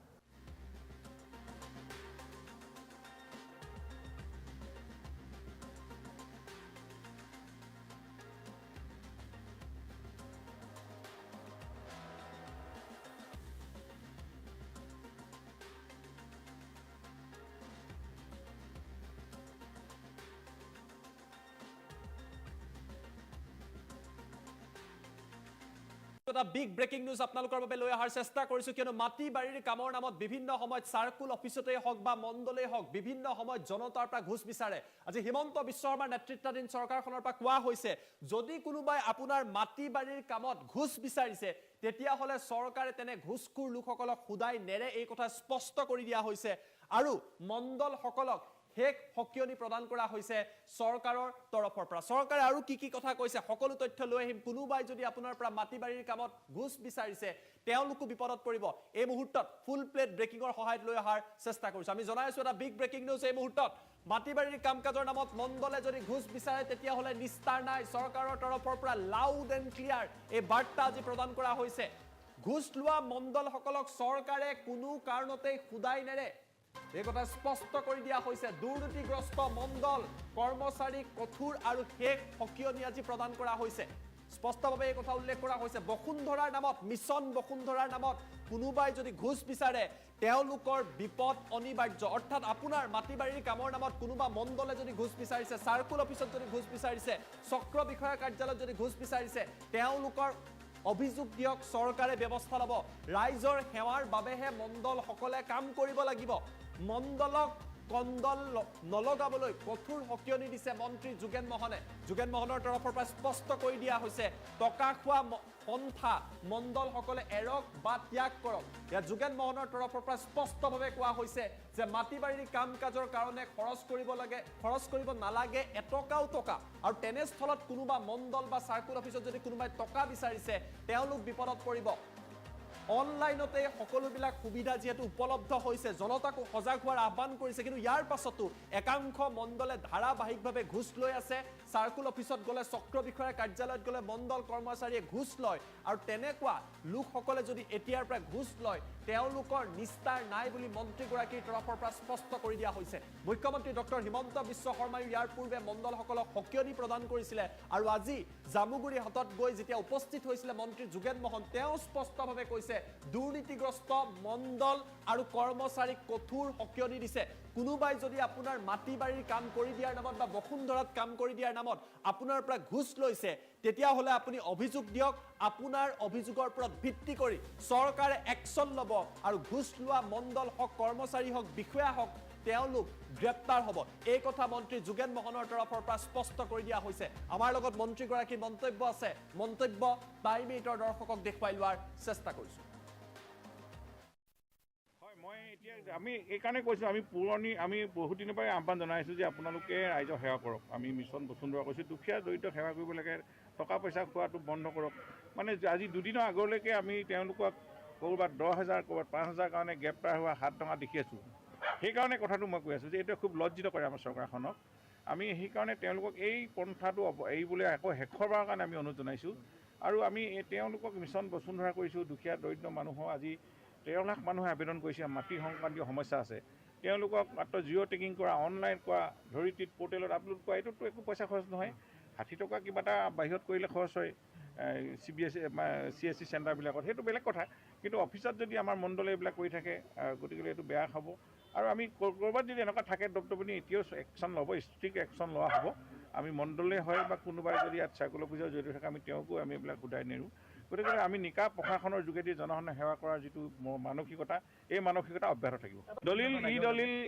এটা বিগ ব্ৰেকিং নিউজ আপোনালোকৰ বাবে লৈ অহাৰ চেষ্টা কৰিছো, কিয়নো মাটি বাৰীৰ কামৰ নামত বিভিন্ন সময়ত চাৰ্কুল অফিচতেই হওক বা মণ্ডলেই হওক বিভিন্ন সময়ত জনতাৰ পৰা ঘুষ বিচাৰে। আজি হিমন্ত বিশ্ব শৰ্মাৰ নেতৃত্বাধীন চৰকাৰখনৰ পৰা কোৱা হৈছে, যদি কোনোবাই আপোনাৰ মাটি বাৰীৰ কামত ঘুষ বিচাৰিছে তেতিয়াহ'লে চৰকাৰে তেনে ঘুষখোৰ লোকসকলক সুদাই নেৰে, এই কথা স্পষ্ট কৰি দিয়া হৈছে। আৰু মণ্ডলসকলক শেষ সকিয়নি প্ৰদান কৰা হৈছে চৰকাৰৰ তৰফৰ পৰা। চৰকাৰে আৰু কি কথা কৈছে সকলো তথ্য লৈ আহিম। কোনোবাই যদি আপোনাৰ পৰা মাটি বাৰীৰ কামত ঘুষ বিচাৰিছে তেওঁলোকো বিপদত পৰিব। এই মুহূৰ্তত ফুল প্লেট ব্ৰেকিঙৰ সহায়ত লৈ অহাৰ চেষ্টা কৰিছো। আমি জনাই আছো এটা বিগ ব্ৰেকিং নিউজ এই মুহূৰ্তত। মাটি বাৰীৰ কাম কাজৰ নামত মণ্ডলে যদি ঘুষ বিচাৰে তেতিয়াহ'লে নিস্তাৰ নাই। চৰকাৰৰ তৰফৰ পৰা লাউড এণ্ড ক্লিয়াৰ এই বাৰ্তা আজি প্ৰদান কৰা হৈছে। ঘুষ লোৱা মণ্ডলসকলক চৰকাৰে কোনো কাৰণতেই সুদাই নেৰে, এই কথা স্পষ্ট কৰি দিয়া হৈছে। দুৰ্নীতিগ্ৰস্ত মণ্ডল কৰ্মচাৰীক কঠোৰ আৰু শেষ সকিয়নি আজি প্ৰদান কৰা হৈছে। স্পষ্টভাৱে এই কথা উল্লেখ কৰা হৈছে, বসুন্ধৰাৰ নামত, মিছন বসুন্ধৰাৰ নামত কোনোবাই যদি ঘুষ বিচাৰে তেওঁলোকৰ বিপদ অনিবাৰ্য। অৰ্থাৎ আপোনাৰ মাটি বাৰীৰ কামৰ নামত কোনোবা মণ্ডলে যদি ঘুষ বিচাৰিছে, চাৰ্কুল অফিচত যদি ঘুষ বিচাৰিছে, চক্ৰ বিষয়া কাৰ্যালয়ত যদি ঘুষ বিচাৰিছে, তেওঁলোকৰ অভিযোগ দিয়ক, চৰকাৰে ব্যৱস্থা ল'ব। ৰাইজৰ সেৱাৰ বাবেহে মণ্ডলসকলে কাম কৰিব লাগিব। মণ্ডলক কণ্ডল নলগাবলৈ কঠোৰ সকিয়নি দিছে মন্ত্ৰী যোগেন মোহনে। যোগেন মোহনৰ তৰফৰ পৰা স্পষ্ট কৰি দিয়া হৈছে, টকা খোৱা পন্থা মণ্ডলসকলে এৰক বা ত্যাগ কৰক। ইয়াত যোগেন মোহনৰ তৰফৰ পৰা স্পষ্টভাৱে কোৱা হৈছে যে মাটি বাৰীৰ কাম কাজৰ কাৰণে খৰচ কৰিব নালাগে এটকাও টকা। আৰু তেনেস্থলত কোনোবা মণ্ডল বা চাৰ্কুল অফিচত যদি কোনোবাই টকা বিচাৰিছে তেওঁলোক বিপদত পৰিব। অনলাইনতে সকলোবিলাক সুবিধা যিহেতু উপলব্ধ হৈছে, জনতাকো সজাগ হোৱাৰ আহ্বান কৰিছে, কিন্তু ইয়াৰ পাছতো একাংশ মণ্ডলে ধাৰাবাহিকভাৱে ঘুষ লৈ আছে। চাৰ্কুল অফিচত গ'লে, চক্ৰ বিষয়াৰ কাৰ্যালয়ত গ'লে মণ্ডল কৰ্মচাৰীয়ে ঘুষ লয়। আৰু তেনেকুৱা লোকসকলে যদি এতিয়াৰ পৰা ঘুষ লয় তেওঁলোকৰ নিস্তাৰ নাই বুলি মন্ত্ৰীগৰাকীৰ তৰফৰ পৰা স্পষ্ট কৰি দিয়া হৈছে। মুখ্যমন্ত্ৰী ডক্টৰ হিমন্ত বিশ্ব শৰ্মাই ইয়াৰ পূৰ্বে মণ্ডলসকলক সকিয়নি প্ৰদান কৰিছিলে। আৰু আজি জামুগুৰি হাটত গৈ যেতিয়া উপস্থিত হৈছিলে মন্ত্ৰী যোগেন মোহন, তেওঁ স্পষ্টভাৱে কৈছে দুৰ্নীতিগ্ৰস্ত মণ্ডল আৰু কৰ্মচাৰীক কঠোৰ সকিয়নি দিছে। কোনোবাই যদি আপোনাৰ মাটি বাৰীৰ কাম কৰি দিয়াৰ নামত বা বসুন্ধৰাত কাম কৰি দিয়াৰ নামত আপোনাৰ পৰা ঘুষ লৈছে তেতিয়াহ'লে আপুনি অভিযোগ দিয়ক। আপোনাৰ অভিযোগৰ ওপৰত ভিত্তি কৰি চৰকাৰে একশ্যন ল'ব আৰু ঘুষ লোৱা মণ্ডল হওক, কৰ্মচাৰী হওক, বিষয়া হওক, তেওঁলোক গ্ৰেপ্তাৰ হ'ব। এই কথা মন্ত্ৰী যোগেন মোহনৰ তৰফৰ পৰা স্পষ্ট কৰি দিয়া হৈছে। আমাৰ লগত মন্ত্ৰীগৰাকীৰ মন্তব্য আছে, মন্তব্য টাইম 8ৰ দৰ্শকক দেখুৱাই লোৱাৰ চেষ্টা কৰিছোঁ। আমি এইকাৰণে কৈছোঁ, আমি বহুত দিনৰ পৰাই আহ্বান জনাইছোঁ যে আপোনালোকে ৰাইজক সেৱা কৰক। আমি মিছন বসুন্ধৰা কৈছোঁ, দুখীয়া দৰিদ্ৰ সেৱা কৰিব লাগে, টকা পইচা খোৱাটো বন্ধ কৰক। মানে আজি দুদিনৰ আগলৈকে আমি তেওঁলোকক ক'ৰবাত 10,000 ক'ৰবাত 5,000 কাৰণে গ্ৰেপ্তাৰ হোৱা 7 টকা দেখি আছোঁ। সেইকাৰণে কথাটো মই কৈ আছোঁ যে এইটোৱে খুব লজ্জিত কৰে আমাৰ চৰকাৰখনক। আমি সেইকাৰণে তেওঁলোকক এই পন্থাটো এৰিবলৈ আকৌ শেষৰবাৰৰ কাৰণে আমি অনুৰোধ জনাইছোঁ। আৰু আমি তেওঁলোকক মিছন বসুন্ধৰা কৰিছোঁ। দুখীয়া দৰিদ্ৰ মানুহৰ আজি 13 লাখ মানুহে আবেদন কৰিছে, মাটি সংক্ৰান্তীয় সমস্যা আছে। তেওঁলোকক মাত্ৰ জিৰ' টেকিং কৰা, অনলাইন কৰা, ধৰিত্ৰীত পৰ্টেলত আপলোড কৰা, এইটোতো একো পইচা খৰচ নহয়। 60 টকা কিবা এটা বাহিৰত কৰিলে খৰচ হয় CSC চেণ্টাৰবিলাকত, সেইটো বেলেগ কথা। কিন্তু অফিচত যদি আমাৰ মণ্ডলে এইবিলাক কৰি থাকে, গতিকে এইটো বেয়া খাব। আৰু আমি ক'ৰবাত যদি এনেকুৱা থাকে দপদপনি, এতিয়াও একশ্যন ল'ব, ষ্ট্ৰিক্ট একশ্যন লোৱা হ'ব। আমি মণ্ডলে হয় বা কোনোবাই যদি ইয়াত চাৰ্কুল অফিচত জড়িত থাকে তেওঁকো আমি এইবিলাক সোধাই নেৰোঁ। গতিকে আমি নিকা প্ৰশাসনৰ যোগেদি জনসাধাৰণে সেৱা কৰাৰ যিটো মানসিকতা, এই মানসিকতা অব্যাহত থাকিব। দলিল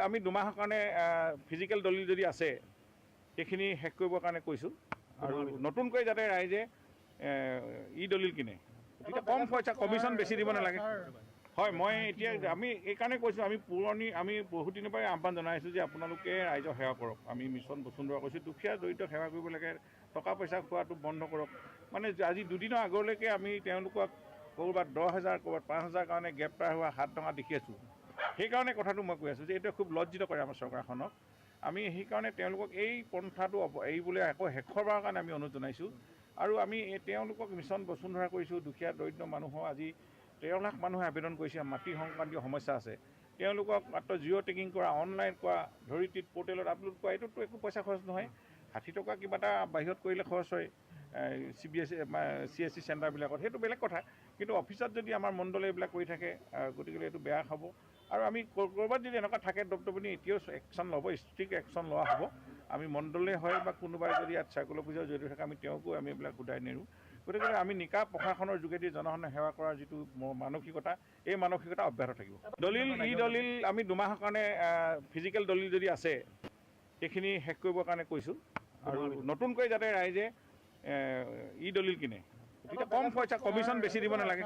আমি 2 মাহৰ কাৰণে ফিজিকেল দলিল যদি আছে সেইখিনি শেষ কৰিবৰ কাৰণে কৈছোঁ। আৰু নতুনকৈ যাতে ৰাইজে ই দলিল কিনে তেতিয়া কম পইচা কমিশ্যন বেছি দিব নালাগে হয় মই এতিয়া আমি এইকাৰণে কৈছোঁ আমি বহুত দিনৰ পৰাই আহ্বান জনাইছোঁ যে আপোনালোকে ৰাইজক সেৱা কৰক আমি মিছন বসুন্ধৰা কৈছোঁ দুখীয়া দৰিদ্ৰ সেৱা কৰিব লাগে টকা পইচা খোৱাটো বন্ধ কৰক মানে আজি দুদিনৰ আগলৈকে আমি তেওঁলোকক ক'ৰবাত 10,000 ক'ৰবাত 5,000 কাৰণে গ্ৰেপ্তাৰ হোৱা 7 টকা দেখি আছোঁ সেইকাৰণে কথাটো মই কৈ আছোঁ যে এইটো খুব লজ্জিত কৰে আমাৰ চৰকাৰখনক আমি সেইকাৰণে তেওঁলোকক এই পন্থাটো এৰিবলৈ আকৌ শেষৰবাৰৰ কাৰণে আমি অনুৰোধ জনাইছোঁ আৰু আমি তেওঁলোকক মিছন বসুন্ধৰা কৰিছোঁ দুখীয়া দৰিদ্ৰ মানুহৰ আজি 13 লাখ মানুহে আবেদন কৰিছে মাটি সংক্ৰান্তীয় সমস্যা আছে তেওঁলোকক মাত্ৰ জিঅ' টেকিং কৰা অনলাইন কৰা ধৰিত্ৰীত পৰ্টেলত আপলোড কৰা এইটোতো একো পইচা খৰচ নহয় 60 টকা কিবা এটা বাহিৰত কৰিলে খৰচ হয় CSC চেণ্টাৰবিলাকত সেইটো বেলেগ কথা কিন্তু অফিচত যদি আমাৰ মণ্ডলে এইবিলাক কৰি থাকে গতিকে এইটো বেয়া হ'ব আৰু আমি ক'ৰবাত যদি এনেকুৱা থাকে দপ্তৰপনি এতিয়াও একশ্যন ল'ব ষ্ট্ৰিক্ট একশ্যন লোৱা হ'ব আমি মণ্ডলে হয় বা কোনোবাই যদি ইয়াত চাৰ্কুলাৰ অফিচৰ জড়িত থাকে আমি তেওঁকো আমি এইবিলাক গোটাই নেৰোঁ গতিকে আমি নিকা প্ৰশাসনৰ যোগেদি জনসাধাৰণক সেৱা কৰাৰ যিটো মানসিকতা এই মানসিকতা অব্যাহত থাকিব দলিল আমি 2 মাহৰ কাৰণে ফিজিকেল দলিল যদি আছে সেইখিনি শেষ কৰিবৰ কাৰণে কৈছোঁ আৰু নতুনকৈ যাতে ৰাইজে ই দলিল কিনে তেতিয়া কম পইচা কমিশ্যন বেছি দিব নালাগে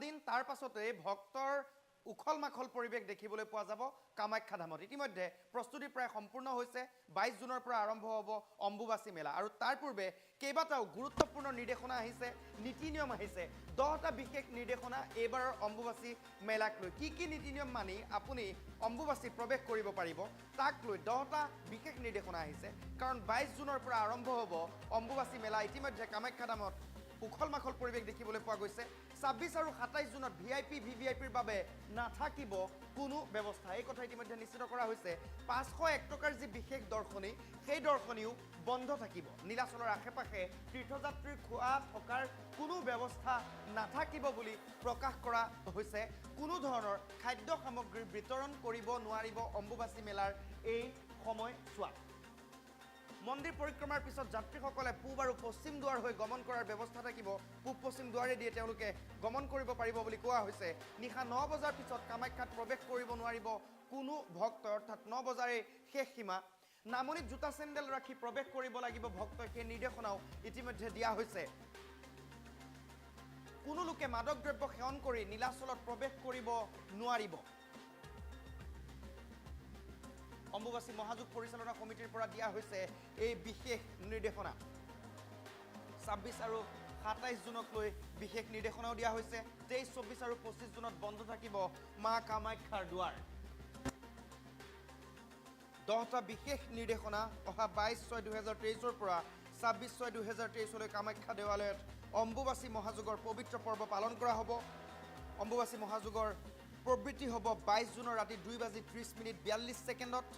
দিন তাৰ পাছতে ভক্তৰ উখল মাখল পৰিৱেশ দেখিবলৈ পোৱা যাব কামাখ্যা ধামত ইতিমধ্যে প্ৰস্তুতি প্ৰায় সম্পূৰ্ণ হৈছে 22 জুনৰ পৰা আৰম্ভ হ'ব অম্বুবাচী মেলা আৰু তাৰ পূৰ্বে কেইবাটাও গুৰুত্বপূৰ্ণ নিৰ্দেশনা আহিছে নীতি নিয়ম আহিছে 10টা বিশেষ নিৰ্দেশনা এইবাৰৰ অম্বুবাচী মেলাক লৈ কি নীতি নিয়ম মানি আপুনি অম্বুবাচী প্ৰৱেশ কৰিব পাৰিব তাক লৈ 10টা বিশেষ নিৰ্দেশনা আহিছে কাৰণ 22 জুনৰ পৰা আৰম্ভ হ'ব অম্বুবাচী মেলা ইতিমধ্যে কামাখ্যা ধামত উখল মাখল পৰিৱেশ দেখিবলৈ পোৱা গৈছে 26 আৰু 27 জুনত ভিভিআইপিৰ বাবে নাথাকিব কোনো ব্যৱস্থা এই কথা ইতিমধ্যে নিশ্চিত কৰা হৈছে 501 টকাৰ যি বিশেষ দৰ্শনী সেই দৰ্শনীও বন্ধ থাকিব নীলাচলৰ আশে-পাশে তীৰ্থযাত্ৰীৰ খোৱা থকাৰ কোনো ব্যৱস্থা নাথাকিব বুলি প্ৰকাশ কৰা হৈছে কোনো ধৰণৰ খাদ্য সামগ্ৰী বিতৰণ কৰিব নোৱাৰিব অম্বুবাচী মেলাৰ এই সময়ছোৱাত মন্দিৰ পৰিক্ৰমাৰ পিছত যাত্ৰীসকলে পূব আৰু পশ্চিম দুৱাৰ হৈ গমন কৰাৰ ব্যৱস্থা থাকিব পূব পশ্চিম দুৱাৰে দিয়ে তেওঁলোকে গমন কৰিব পাৰিব বুলি কোৱা হৈছে নিশা 9 বজাৰ পিছত কামাখ্যাত প্ৰৱেশ কৰিব নোৱাৰিব কোনো ভক্ত অৰ্থাৎ 9 বজাৰে শেষ সীমা নামনিত জোতা চেণ্ডেল ৰাখি প্ৰৱেশ কৰিব লাগিব ভক্তই সেই নিৰ্দেশনাও ইতিমধ্যে দিয়া হৈছে কোনো লোকে মাদক দ্ৰব্য সেৱন কৰি নীলাচলত প্ৰৱেশ কৰিব নোৱাৰিব অম্বুবাচী মহাযোগ পৰিচালনা কমিটিৰ পৰা দিয়া হৈছে এই বিশেষ নিৰ্দেশনা 26 আৰু 27 জুনক লৈ বিশেষ নিৰ্দেশনাও দিয়া হৈছে 23, 24 আৰু 25 জুনত বন্ধ থাকিব মা কামাখ্যাৰ দুৱাৰ 10টা বিশেষ নিৰ্দেশনা অহা 22/6/2023 পৰা 26/6/2023 লৈ কামাখ্যা দেৱালয়ত অম্বুবাচী মহাযোগৰ পবিত্ৰ পৰ্ব পালন কৰা হ'ব অম্বুবাচী মহাযোগৰ প্ৰবৃত্তি হ'ব 22 জুনৰ ৰাতি 2:30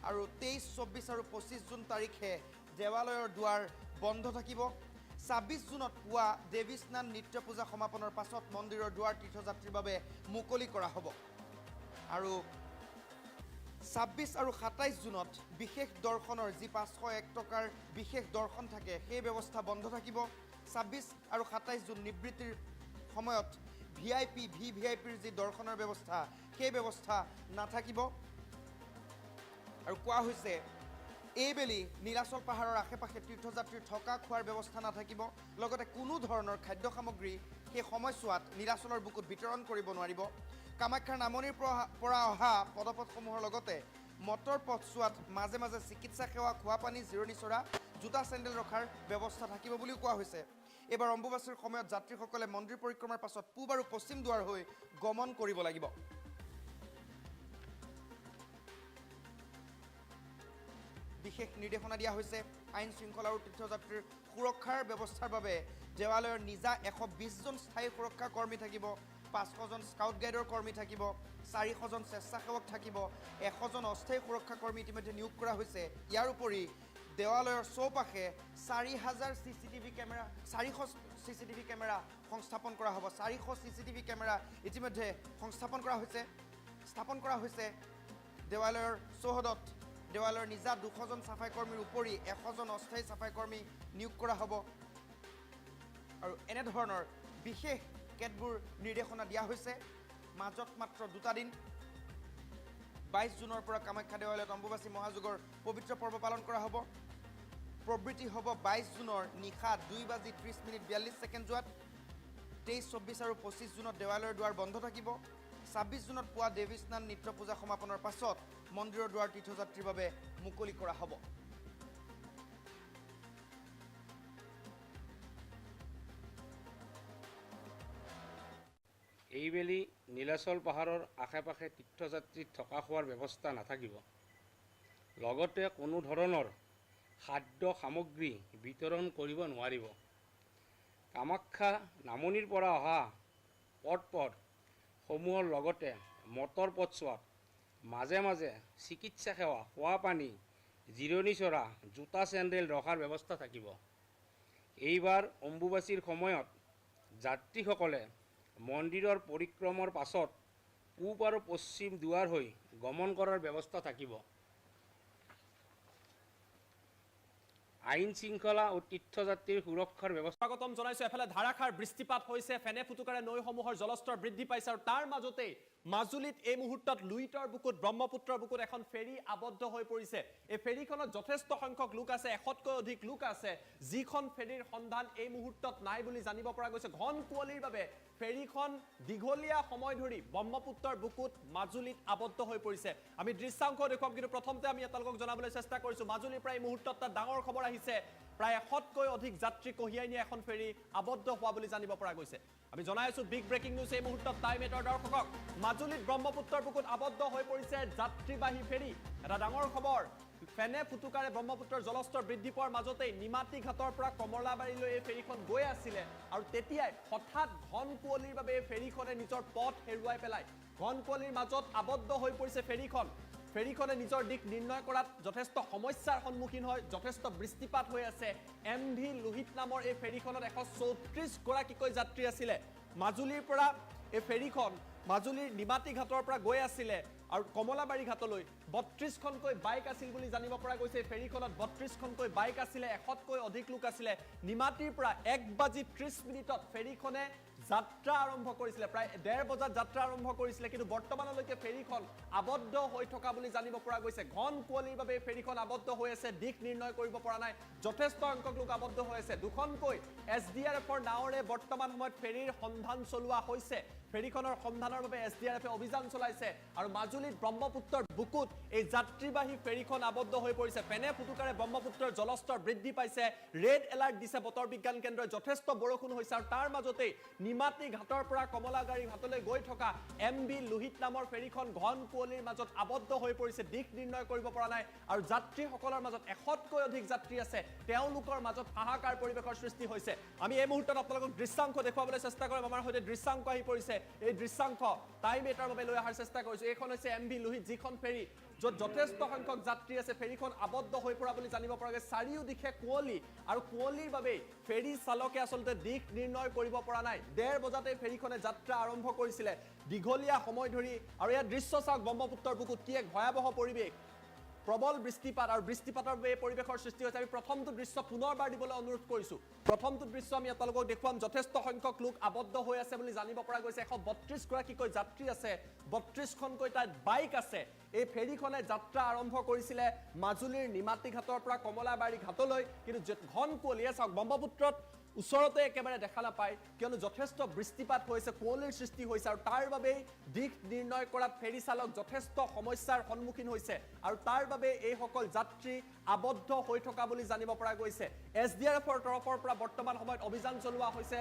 আৰু 23, 24 আৰু 25 জুন তাৰিখে দেৱালয়ৰ দুৱাৰ বন্ধ থাকিব 26 জুনত পুৱা দেৱী স্নান নিত্য পূজা সমাপনৰ পাছত মন্দিৰৰ দুৱাৰ তীৰ্থযাত্ৰীৰ বাবে মুকলি কৰা হ'ব আৰু 26 আৰু 27 জুনত বিশেষ দৰ্শনৰ যি 501 টকাৰ বিশেষ দৰ্শন থাকে সেই ব্যৱস্থা বন্ধ থাকিব 26 আৰু 27 জুন নিবৃত্তিৰ সময়ত ভিভিআইপিৰ যি দৰ্শনৰ ব্যৱস্থা সেই ব্যৱস্থা নাথাকিব আৰু কোৱা হৈছে এইবেলি নীলাচল পাহাৰৰ আশে-পাশে তীৰ্থযাত্ৰীৰ থকা খোৱাৰ ব্যৱস্থা নাথাকিব লগতে কোনো ধৰণৰ খাদ্য সামগ্ৰী সেই সময়ছোৱাত নীলাচলৰ বুকুত বিতৰণ কৰিব নোৱাৰিব কামাখ্যাৰ নামনিৰ পৰা অহা পদপথসমূহৰ লগতে মটৰ পথছোৱাত মাজে মাজে চিকিৎসা সেৱা খোৱা পানী জিৰণি চৰা জোতা চেণ্ডেল ৰখাৰ ব্যৱস্থা থাকিব বুলিও কোৱা হৈছে এবাৰ অম্বুবাচীৰ সময়ত যাত্ৰীসকলে মন্দিৰ পৰিক্ৰমাৰ পাছত পূব আৰু পশ্চিম দুৱাৰ হৈ গমন কৰিব লাগিব বিশেষ নিৰ্দেশনা দিয়া হৈছে আইন শৃংখলা আৰু তীৰ্থযাত্ৰীৰ সুৰক্ষাৰ ব্যৱস্থাৰ বাবে দেৱালয়ৰ নিজা 120 জন স্থায়ী সুৰক্ষা কৰ্মী থাকিব 500 জন স্কাউট গাইডৰ কৰ্মী থাকিব 400 জন স্বেচ্ছাসেৱক থাকিব 100 জন অস্থায়ী সুৰক্ষা কৰ্মী ইতিমধ্যে নিয়োগ কৰা হৈছে ইয়াৰ উপৰি দেৱালয়ৰ চৌপাশে 4,000 CCTV কেমেৰা 400 CCTV কেমেৰা সংস্থাপন কৰা হ'ব 400 CCTV কেমেৰা ইতিমধ্যে সংস্থাপন কৰা হৈছে স্থাপন কৰা হৈছে দেৱালয়ৰ চৌহদত দেৱালয়ৰ নিজা 200 জন চাফাই কৰ্মীৰ উপৰি 100 জন অস্থায়ী চাফাই কৰ্মী নিয়োগ কৰা হ'ব আৰু এনে ধৰণৰ বিশেষ কেতবোৰ নিৰ্দেশনা দিয়া হৈছে মাজত মাত্ৰ 2টা দিন 22 জুনৰ পৰা কামাখ্যা দেৱালয়ত অম্বুবাচী মহাযুগৰ পবিত্ৰ পৰ্ব পালন কৰা হ'ব প্ৰবৃত্তি হ'ব 22 জুনৰ নিশা 2:30 যোৱাত 23, 24 আৰু 25 জুনত দেৱালয়ৰ দুৱাৰ বন্ধ থাকিব 26 জুনত পুৱা দেৱী স্নান নিত্য পূজা সমাপনৰ পাছত মন্দিৰৰ দুৱাৰ তীৰ্থযাত্ৰীৰ বাবে মুকলি কৰা হ'ব এইবেলি নীলাচল পাহাৰৰ আশে-পাশে তীৰ্থযাত্ৰীৰ থকা খোৱাৰ ব্যৱস্থা নাথাকিব লগতে কোনো ধৰণৰ খাদ্য সামগ্ৰী বিতৰণ কৰিব নোৱাৰিব কামাখ্যা নামনিৰ পৰা অহা পথ সমূহৰ লগতে মটৰ পথছোৱাত মাজে মাজে চিকিৎসা সেৱা খোৱা পানী জিৰণি চৰা জোতা চেণ্ডেল ৰখাৰ ব্যৱস্থা থাকিব এইবাৰ অম্বুবাচীৰ সময়ত যাত্ৰীসকলে মন্দিৰৰ পৰিক্ৰমাৰ পাছত পূব আৰু পশ্চিম দুৱাৰ হৈ গমন কৰাৰ ব্যৱস্থা থাকিব আইন শৃংখলা আৰু তীৰ্থযাত্ৰীৰ সুৰক্ষাৰ ব্যৱস্থা স্বাগতম জনাইছো এফালে ধাৰাসাৰ বৃষ্টিপাত হৈছে ফেনে ফুটুকাৰে নৈসমূহৰ জলস্তৰ বৃদ্ধি পাইছে আৰু তাৰ মাজতে মাজুলীত এই মুহূৰ্তত লুইতৰ বুকুত ব্ৰহ্মপুত্ৰৰ বুকুত এখন ফেৰী আবদ্ধ হৈ পৰিছে এই ফেৰীখনত যথেষ্ট সংখ্যক লোক আছে 100তকৈ অধিক লোক আছে যিখন ফেৰীৰ সন্ধান এই মুহূৰ্তত নাই বুলি জানিব পৰা গৈছে ঘন কুঁৱলীৰ বাবে ফেৰীখন দীঘলীয়া সময় ধৰি ব্ৰহ্মপুত্ৰৰ বুকুত মাজুলীত আবদ্ধ হৈ পৰিছে আমি দৃশ্যাংশ দেখুৱাম কিন্তু প্ৰথমতে আমি আপোনালোকক জনাবলৈ চেষ্টা কৰিছো মাজুলীৰ পৰা এই মুহূৰ্তত এটা ডাঙৰ খবৰ আহিছে প্ৰায় 100তকৈ অধিক যাত্ৰী কঢ়িয়াই নিয়া এখন ফেৰী আবদ্ধ হোৱা বুলি জানিব পৰা গৈছে আমি জনাই আছো বিগ ব্ৰেকিং নিউজ এই মুহূৰ্তত টাইম 8ৰ দৰ্শকক মাজুলীত ব্ৰহ্মপুত্ৰৰ বুকুত আবদ্ধ হৈ পৰিছে যাত্ৰীবাহী ফেৰী এটা ডাঙৰ খবৰ ফেনে ফুটুকাৰে ব্ৰহ্মপুত্ৰৰ জলস্তৰ বৃদ্ধি পোৱাৰ মাজতে নিমাতী ঘাটৰ পৰা কমলাবাৰীলৈ এই ফেৰীখন গৈ আছিলে আৰু তেতিয়াই হঠাৎ ঘন কুঁৱলীৰ বাবে এই ফেৰীখনে নিজৰ পথ হেৰুৱাই পেলাই ঘন কুঁৱলীৰ মাজত আবদ্ধ হৈ পৰিছে ফেৰীখনে নিজৰ দিশ নিৰ্ণয় কৰাত যথেষ্ট সমস্যাৰ সন্মুখীন হয় যথেষ্ট বৃষ্টিপাত হৈ আছে MV লোহিত নামৰ এই ফেৰীখনত 134 গৰাকীকৈ যাত্ৰী আছিলে মাজুলীৰ পৰা এই ফেৰীখন মাজুলীৰ নিমাতী ঘাটৰ পৰা গৈ আছিলে আৰু কমলাবাৰী ঘাটলৈ 32খনকৈ বাইক আছিল বুলি জানিব পৰা গৈছে ফেৰীখনত 32খনকৈ বাইক আছিলে 100তকৈ অধিক লোক আছিলে নিমাতীৰ পৰা 1:30 ফেৰীখনে যাত্ৰা আৰম্ভ কৰিছিলে প্ৰায় 1:30 বজাত যাত্ৰা আৰম্ভ কৰিছিলে কিন্তু বৰ্তমানলৈকে ফেৰীখন আবদ্ধ হৈ থকা বুলি জানিব পৰা গৈছে ঘন কুঁৱলীৰ বাবে ফেৰীখন আবদ্ধ হৈ আছে দিশ নিৰ্ণয় কৰিব পৰা নাই যথেষ্ট সংখ্যক লোক আবদ্ধ হৈ আছে দুখনকৈ SDRFৰ নাৱৰে বৰ্তমান সময়ত ফেৰীৰ সন্ধান চলোৱা হৈছে ফেৰীখনৰ সন্ধানৰ বাবে SDRFে অভিযান চলাইছে আৰু মাজুলীত ব্ৰহ্মপুত্ৰৰ বুকুত এই যাত্ৰীবাহী ফেৰীখন আবদ্ধ হৈ পৰিছে ফেনে ফুটুকাৰে ব্ৰহ্মপুত্ৰৰ জলস্তৰ বৃদ্ধি পাইছে ৰেড এলাৰ্ট দিছে বতৰ বিজ্ঞান কেন্দ্ৰই যথেষ্ট বৰষুণ হৈছে আৰু তাৰ মাজতে নিমাতী ঘাটৰ পৰা কমলাবাৰী ঘাটলৈ গৈ থকা MV লোহিত নামৰ ফেৰীখন ঘন কুঁৱলীৰ মাজত আবদ্ধ হৈ পৰিছে দিশ নিৰ্ণয় কৰিব পৰা নাই আৰু যাত্ৰীসকলৰ মাজত 100তকৈ অধিক যাত্ৰী আছে তেওঁলোকৰ মাজত হাহাকাৰ পৰিৱেশৰ সৃষ্টি হৈছে আমি এই মুহূৰ্তত আপোনালোকক দৃশ্যাংশ দেখুৱাবলৈ চেষ্টা কৰিম আমাৰ সৈতে দৃশ্যাংশ আহি পৰিছে এই দৃশ্যাংশ টাইম 8ৰ বাবে লৈ অহাৰ চেষ্টা কৰিছো এইখন হৈছে MV লোহিত যিখন ফেৰী য'ত যথেষ্ট সংখ্যক যাত্ৰী আছে ফেৰীখন আবদ্ধ হৈ পৰা বুলি জানিব পৰা গৈছে চাৰিওদিশে কুঁৱলী আৰু কুঁৱলীৰ বাবে ফেৰী চালকে আচলতে দিশ নিৰ্ণয় কৰিব পৰা নাই 1:30 বজাতে ফেৰীখনে যাত্ৰা আৰম্ভ কৰিছিলে দীঘলীয়া সময় ধৰি আৰু ইয়াৰ দৃশ্য চাওক ব্ৰহ্মপুত্ৰৰ বুকুত কি এক ভয়াৱহ পৰিৱেশ প্ৰবল বৃষ্টিপাত আৰু বৃষ্টিপাতৰ বাবে এই পৰিৱেশৰ সৃষ্টি হৈছে আমি প্ৰথমটো দৃশ্য পুনৰবাৰ দিবলৈ অনুৰোধ কৰিছো প্ৰথমটো দৃশ্য আমি আপোনালোকক দেখুৱাম যথেষ্ট সংখ্যক লোক আবদ্ধ হৈ আছে বুলি জানিব পৰা গৈছে 132 গৰাকীকৈ যাত্ৰী আছে 32খনকৈ তাত বাইক আছে এই ফেৰীখনে যাত্ৰা আৰম্ভ কৰিছিলে মাজুলীৰ নিমাতী ঘাটৰ পৰা কমলাবাৰী ঘাটলৈ কিন্তু ঘন কুঁৱলীয়ে চাওক ব্ৰহ্মপুত্ৰত ওচৰতে একেবাৰে দেখা নাপায় কিয়নো যথেষ্ট বৃষ্টিপাত হৈছে কুঁৱলীৰ সৃষ্টি হৈছে আৰু তাৰ বাবেই দিশ নিৰ্ণয় কৰাত ফেৰী চালক যথেষ্ট সমস্যাৰ সন্মুখীন হৈছে আৰু তাৰ বাবে এইসকল যাত্ৰী আবদ্ধ হৈ থকা বুলি জানিব পৰা গৈছে SDRFৰ তৰফৰ পৰা বৰ্তমান সময়ত অভিযান চলোৱা হৈছে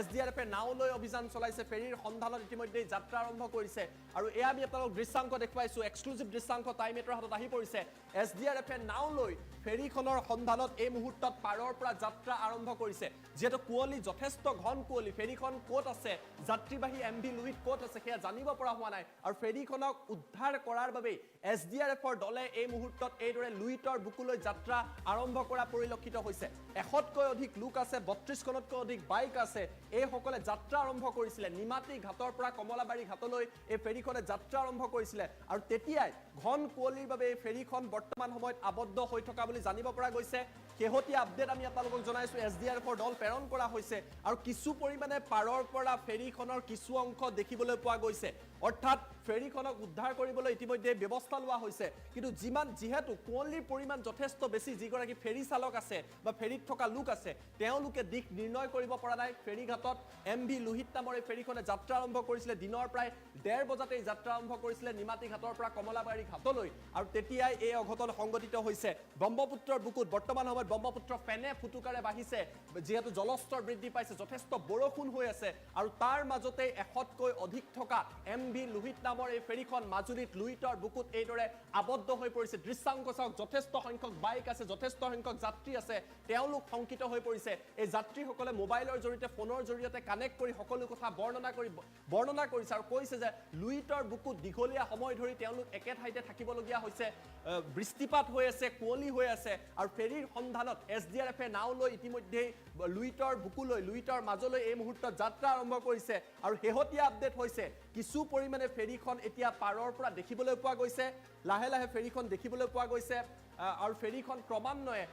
SDRFে নাওলৈ অভিযান চলাইছে ফেৰীৰ সন্ধানত ইতিমধ্যে যাত্ৰা আৰম্ভ কৰিছে আৰু এয়া আমি আপোনালোক দৃশ্যাংশ দেখুৱাইছো এক্সক্লুচিভ দৃশ্যাংশ টাইম 8ৰ হাতত আহি পৰিছে SDRFে নাওলৈ ফেৰীখনৰ সন্ধানত এই মুহূৰ্তত পাৰৰ পৰা যাত্ৰা আৰম্ভ কৰিছে যেহেতু কুঁৱলী যথেষ্ট ঘন কুঁৱলী ফেৰীখন ক'ত আছে যাত্ৰীবাহী MV লুইত ক'ত আছে সেয়া জানিব পৰা হোৱা নাই আৰু ফেৰীখনক উদ্ধাৰ কৰাৰ বাবে SDRFৰ দলে এই মুহূৰ্তত এইদৰে লুইটৰ বুকুলৈ যাত্ৰা আৰম্ভ কৰা পৰিলক্ষিত হৈছে 100তকৈ অধিক লোক আছে 32খনতকৈ অধিক বাইক আছে এইসকলে যাত্ৰা আৰম্ভ কৰিছিলে নিমাতী ঘাটৰ পৰা কমলাবাৰী ঘাটলৈ এই ফেৰীখনে যাত্ৰা আৰম্ভ কৰিছিলে আৰু তেতিয়াই ঘন কুঁৱলীৰ বাবে এই ফেৰীখন বৰ্তমান সময়ত আবদ্ধ হৈ থকা বুলি জানিব পৰা গৈছে শেহতীয়া আপডেট আমি আপোনালোকক জনাইছো SDRFৰ দল প্ৰেৰণ কৰা হৈছে আৰু কিছু পৰিমাণে পাৰৰ পৰা ফেৰীখনৰ কিছু অংশ দেখিবলৈ পোৱা গৈছে অৰ্থাৎ ফেৰীখনক উদ্ধাৰ কৰিবলৈ ইতিমধ্যে ব্যৱস্থা লোৱা হৈছে কিন্তু যিহেতু কুঁৱলীৰ পৰিমাণ যথেষ্ট বেছি যিগৰাকী ফেৰী চালক আছে বা ফেৰীত থকা লোক আছে তেওঁলোকে দিশ নিৰ্ণয় কৰিব পৰা নাই ফেৰীঘাটত MV লোহিত নামৰ এই ফেৰীখনে যাত্ৰা আৰম্ভ কৰিছিলে দিনৰ প্ৰায় 1:30 বজাতে যাত্ৰা আৰম্ভ কৰিছিলে নিমাতী ঘাটৰ পৰা কমলাবাৰী ঘাটলৈ আৰু তেতিয়াই এই অঘটন সংঘটিত হৈছে ব্ৰহ্মপুত্ৰৰ বুকুত বৰ্তমান সময়ত ব্ৰহ্মপুত্ৰ ফেনে ফুটুকাৰে বাঢ়িছে যেহেতু জলস্তৰ বৃদ্ধি পাইছে যথেষ্ট বৰষুণ হৈ আছে আৰু তাৰ মাজতে 100তকৈ অধিক থকা MV লোহিত নামৰ এই ফেৰীখন মাজুলীত লুইটৰ বুকুত এইদৰে আবদ্ধ হৈ পৰিছে দৃশ্যাংক চাওক যথেষ্ট সংখ্যক বাইক আছে যথেষ্ট সংখ্যক যাত্ৰী আছে তেওঁলোক শংকিত হৈ পৰিছে এই যাত্ৰীসকলে মোবাইলৰ জৰিয়তে ফোনৰ জৰিয়তে কানেক্ট কৰি সকলো কথা বৰ্ণনা কৰিছে আৰু কৈছে যে লুইটৰ বুকুত দীঘলীয়া সময় ধৰি তেওঁলোক একে ঠাইতে থাকিবলগীয়া হৈছে বৃষ্টিপাত হৈ আছে কুঁৱলী হৈ আছে আৰু ফেৰীৰ সন্ধানত SDRFে নাও লৈ ইতিমধ্যে লুইটৰ বুকুলৈ লুইটৰ মাজলৈ এই মুহূৰ্তত যাত্ৰা আৰম্ভ কৰিছে আৰু শেহতীয়া আপডেট হৈছে কিছু পৰিমাণে ফেৰীখন এতিয়া পাৰৰ পৰা দেখিবলৈ পোৱা গৈছে লাহে লাহে ফেৰীখন দেখিবলৈ পোৱা গৈছে আৰু ফেৰীখন ক্ৰমান্বয়ে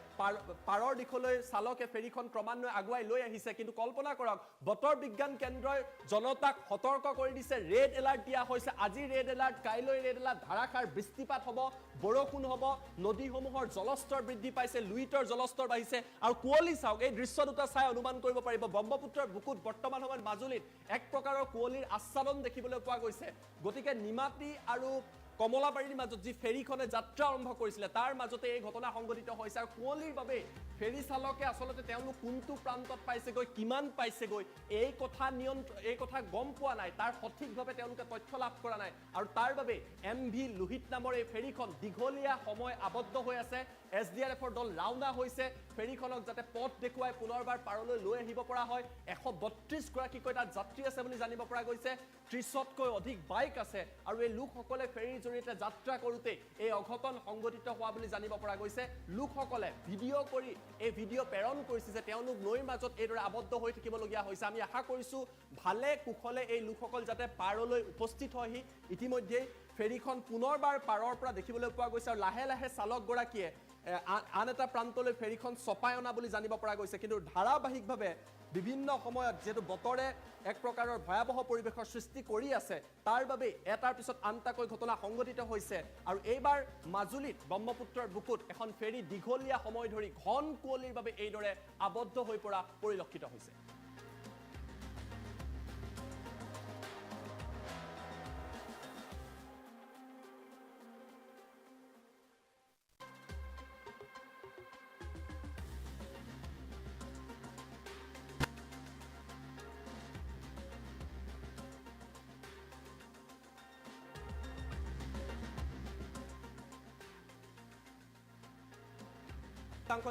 পাৰৰ দিশলৈ চালকে ফেৰীখন ক্ৰমান্বয়ে আগুৱাই লৈ আহিছে কিন্তু কল্পনা কৰক বতৰ বিজ্ঞান কেন্দ্ৰই জনতাক সতৰ্ক কৰি দিছে ৰেড এলাৰ্ট দিয়া হৈছে আজি ৰেড এলাৰ্ট কাইলৈ ৰেড এলাৰ্ট ধাৰাসাৰ বৃষ্টিপাত হ'ব বৰষুণ হ'ব নদীসমূহৰ জলস্তৰ বৃদ্ধি পাইছে লুইটৰ জলস্তৰ বাঢ়িছে আৰু কুঁৱলী চাওক এই দৃশ্য দুটা চাই অনুমান কৰিব পাৰিব ব্ৰহ্মপুত্ৰৰ বুকুত বৰ্তমান সময়ত মাজুলীত এক প্ৰকাৰৰ কুঁৱলীৰ আচ্ছাদন দেখিবলৈ পোৱা গৈছে গতিকে নিমাতী আৰু কমলাবাৰীৰ মাজত যি ফেৰীখনে যাত্ৰা আৰম্ভ কৰিছিলে তাৰ মাজতে এই ঘটনা সংঘটিত হৈছে আৰু কুঁৱলীৰ বাবে ফেৰী চালকে আচলতে তেওঁলোক কোনটো প্ৰান্তত পাইছেগৈ কিমান পাইছেগৈ এই কথা গম পোৱা নাই তাৰ সঠিকভাৱে তেওঁলোকে তথ্য লাভ কৰা নাই আৰু তাৰ বাবে MV লোহিত নামৰ এই ফেৰীখন দীঘলীয়া সময় আবদ্ধ হৈ আছে SDRFৰ দল ৰাওনা হৈছে ফেৰীখনক যাতে পথ দেখুৱাই পুনৰবাৰ পাৰলৈ লৈ আহিব পৰা হয় 132 গৰাকীকৈ তাত যাত্ৰী আছে বুলি জানিব পৰা গৈছে 30তকৈ অধিক বাইক আছে আৰু এই লোকসকলে ফেৰীৰ জৰিয়তে যাত্ৰা কৰোঁতে এই অঘটন সংঘটিত হোৱা বুলি জানিব পৰা গৈছে লোকসকলে ভিডিঅ' কৰি এই ভিডিঅ' প্ৰেৰণ কৰিছে যে তেওঁলোক নৈৰ মাজত এইদৰে আবদ্ধ হৈ থাকিবলগীয়া হৈছে আমি আশা কৰিছোঁ ভালে কুশলে এই লোকসকল যাতে পাৰলৈ উপস্থিত হয়হি ইতিমধ্যেই ফেৰীখন পুনৰবাৰ পাৰৰ পৰা দেখিবলৈ পোৱা গৈছে আৰু লাহে লাহে চালকগৰাকীয়ে আন এটা প্ৰান্তলৈ ফেৰীখন চপাই অনা বুলি জানিব পৰা গৈছে কিন্তু ধাৰাবাহিকভাৱে বিভিন্ন সময়ত যেহেতু বতৰে এক প্ৰকাৰৰ ভয়াৱহ পৰিৱেশৰ সৃষ্টি কৰি আছে তাৰ বাবে এটাৰ পিছত আনটাকৈ ঘটনা সংঘটিত হৈছে আৰু এইবাৰ মাজুলীত ব্ৰহ্মপুত্ৰৰ বুকুত এখন ফেৰী দীঘলীয়া সময় ধৰি ঘন কুঁৱলীৰ বাবে এইদৰে আবদ্ধ হৈ পৰা পৰিলক্ষিত হৈছে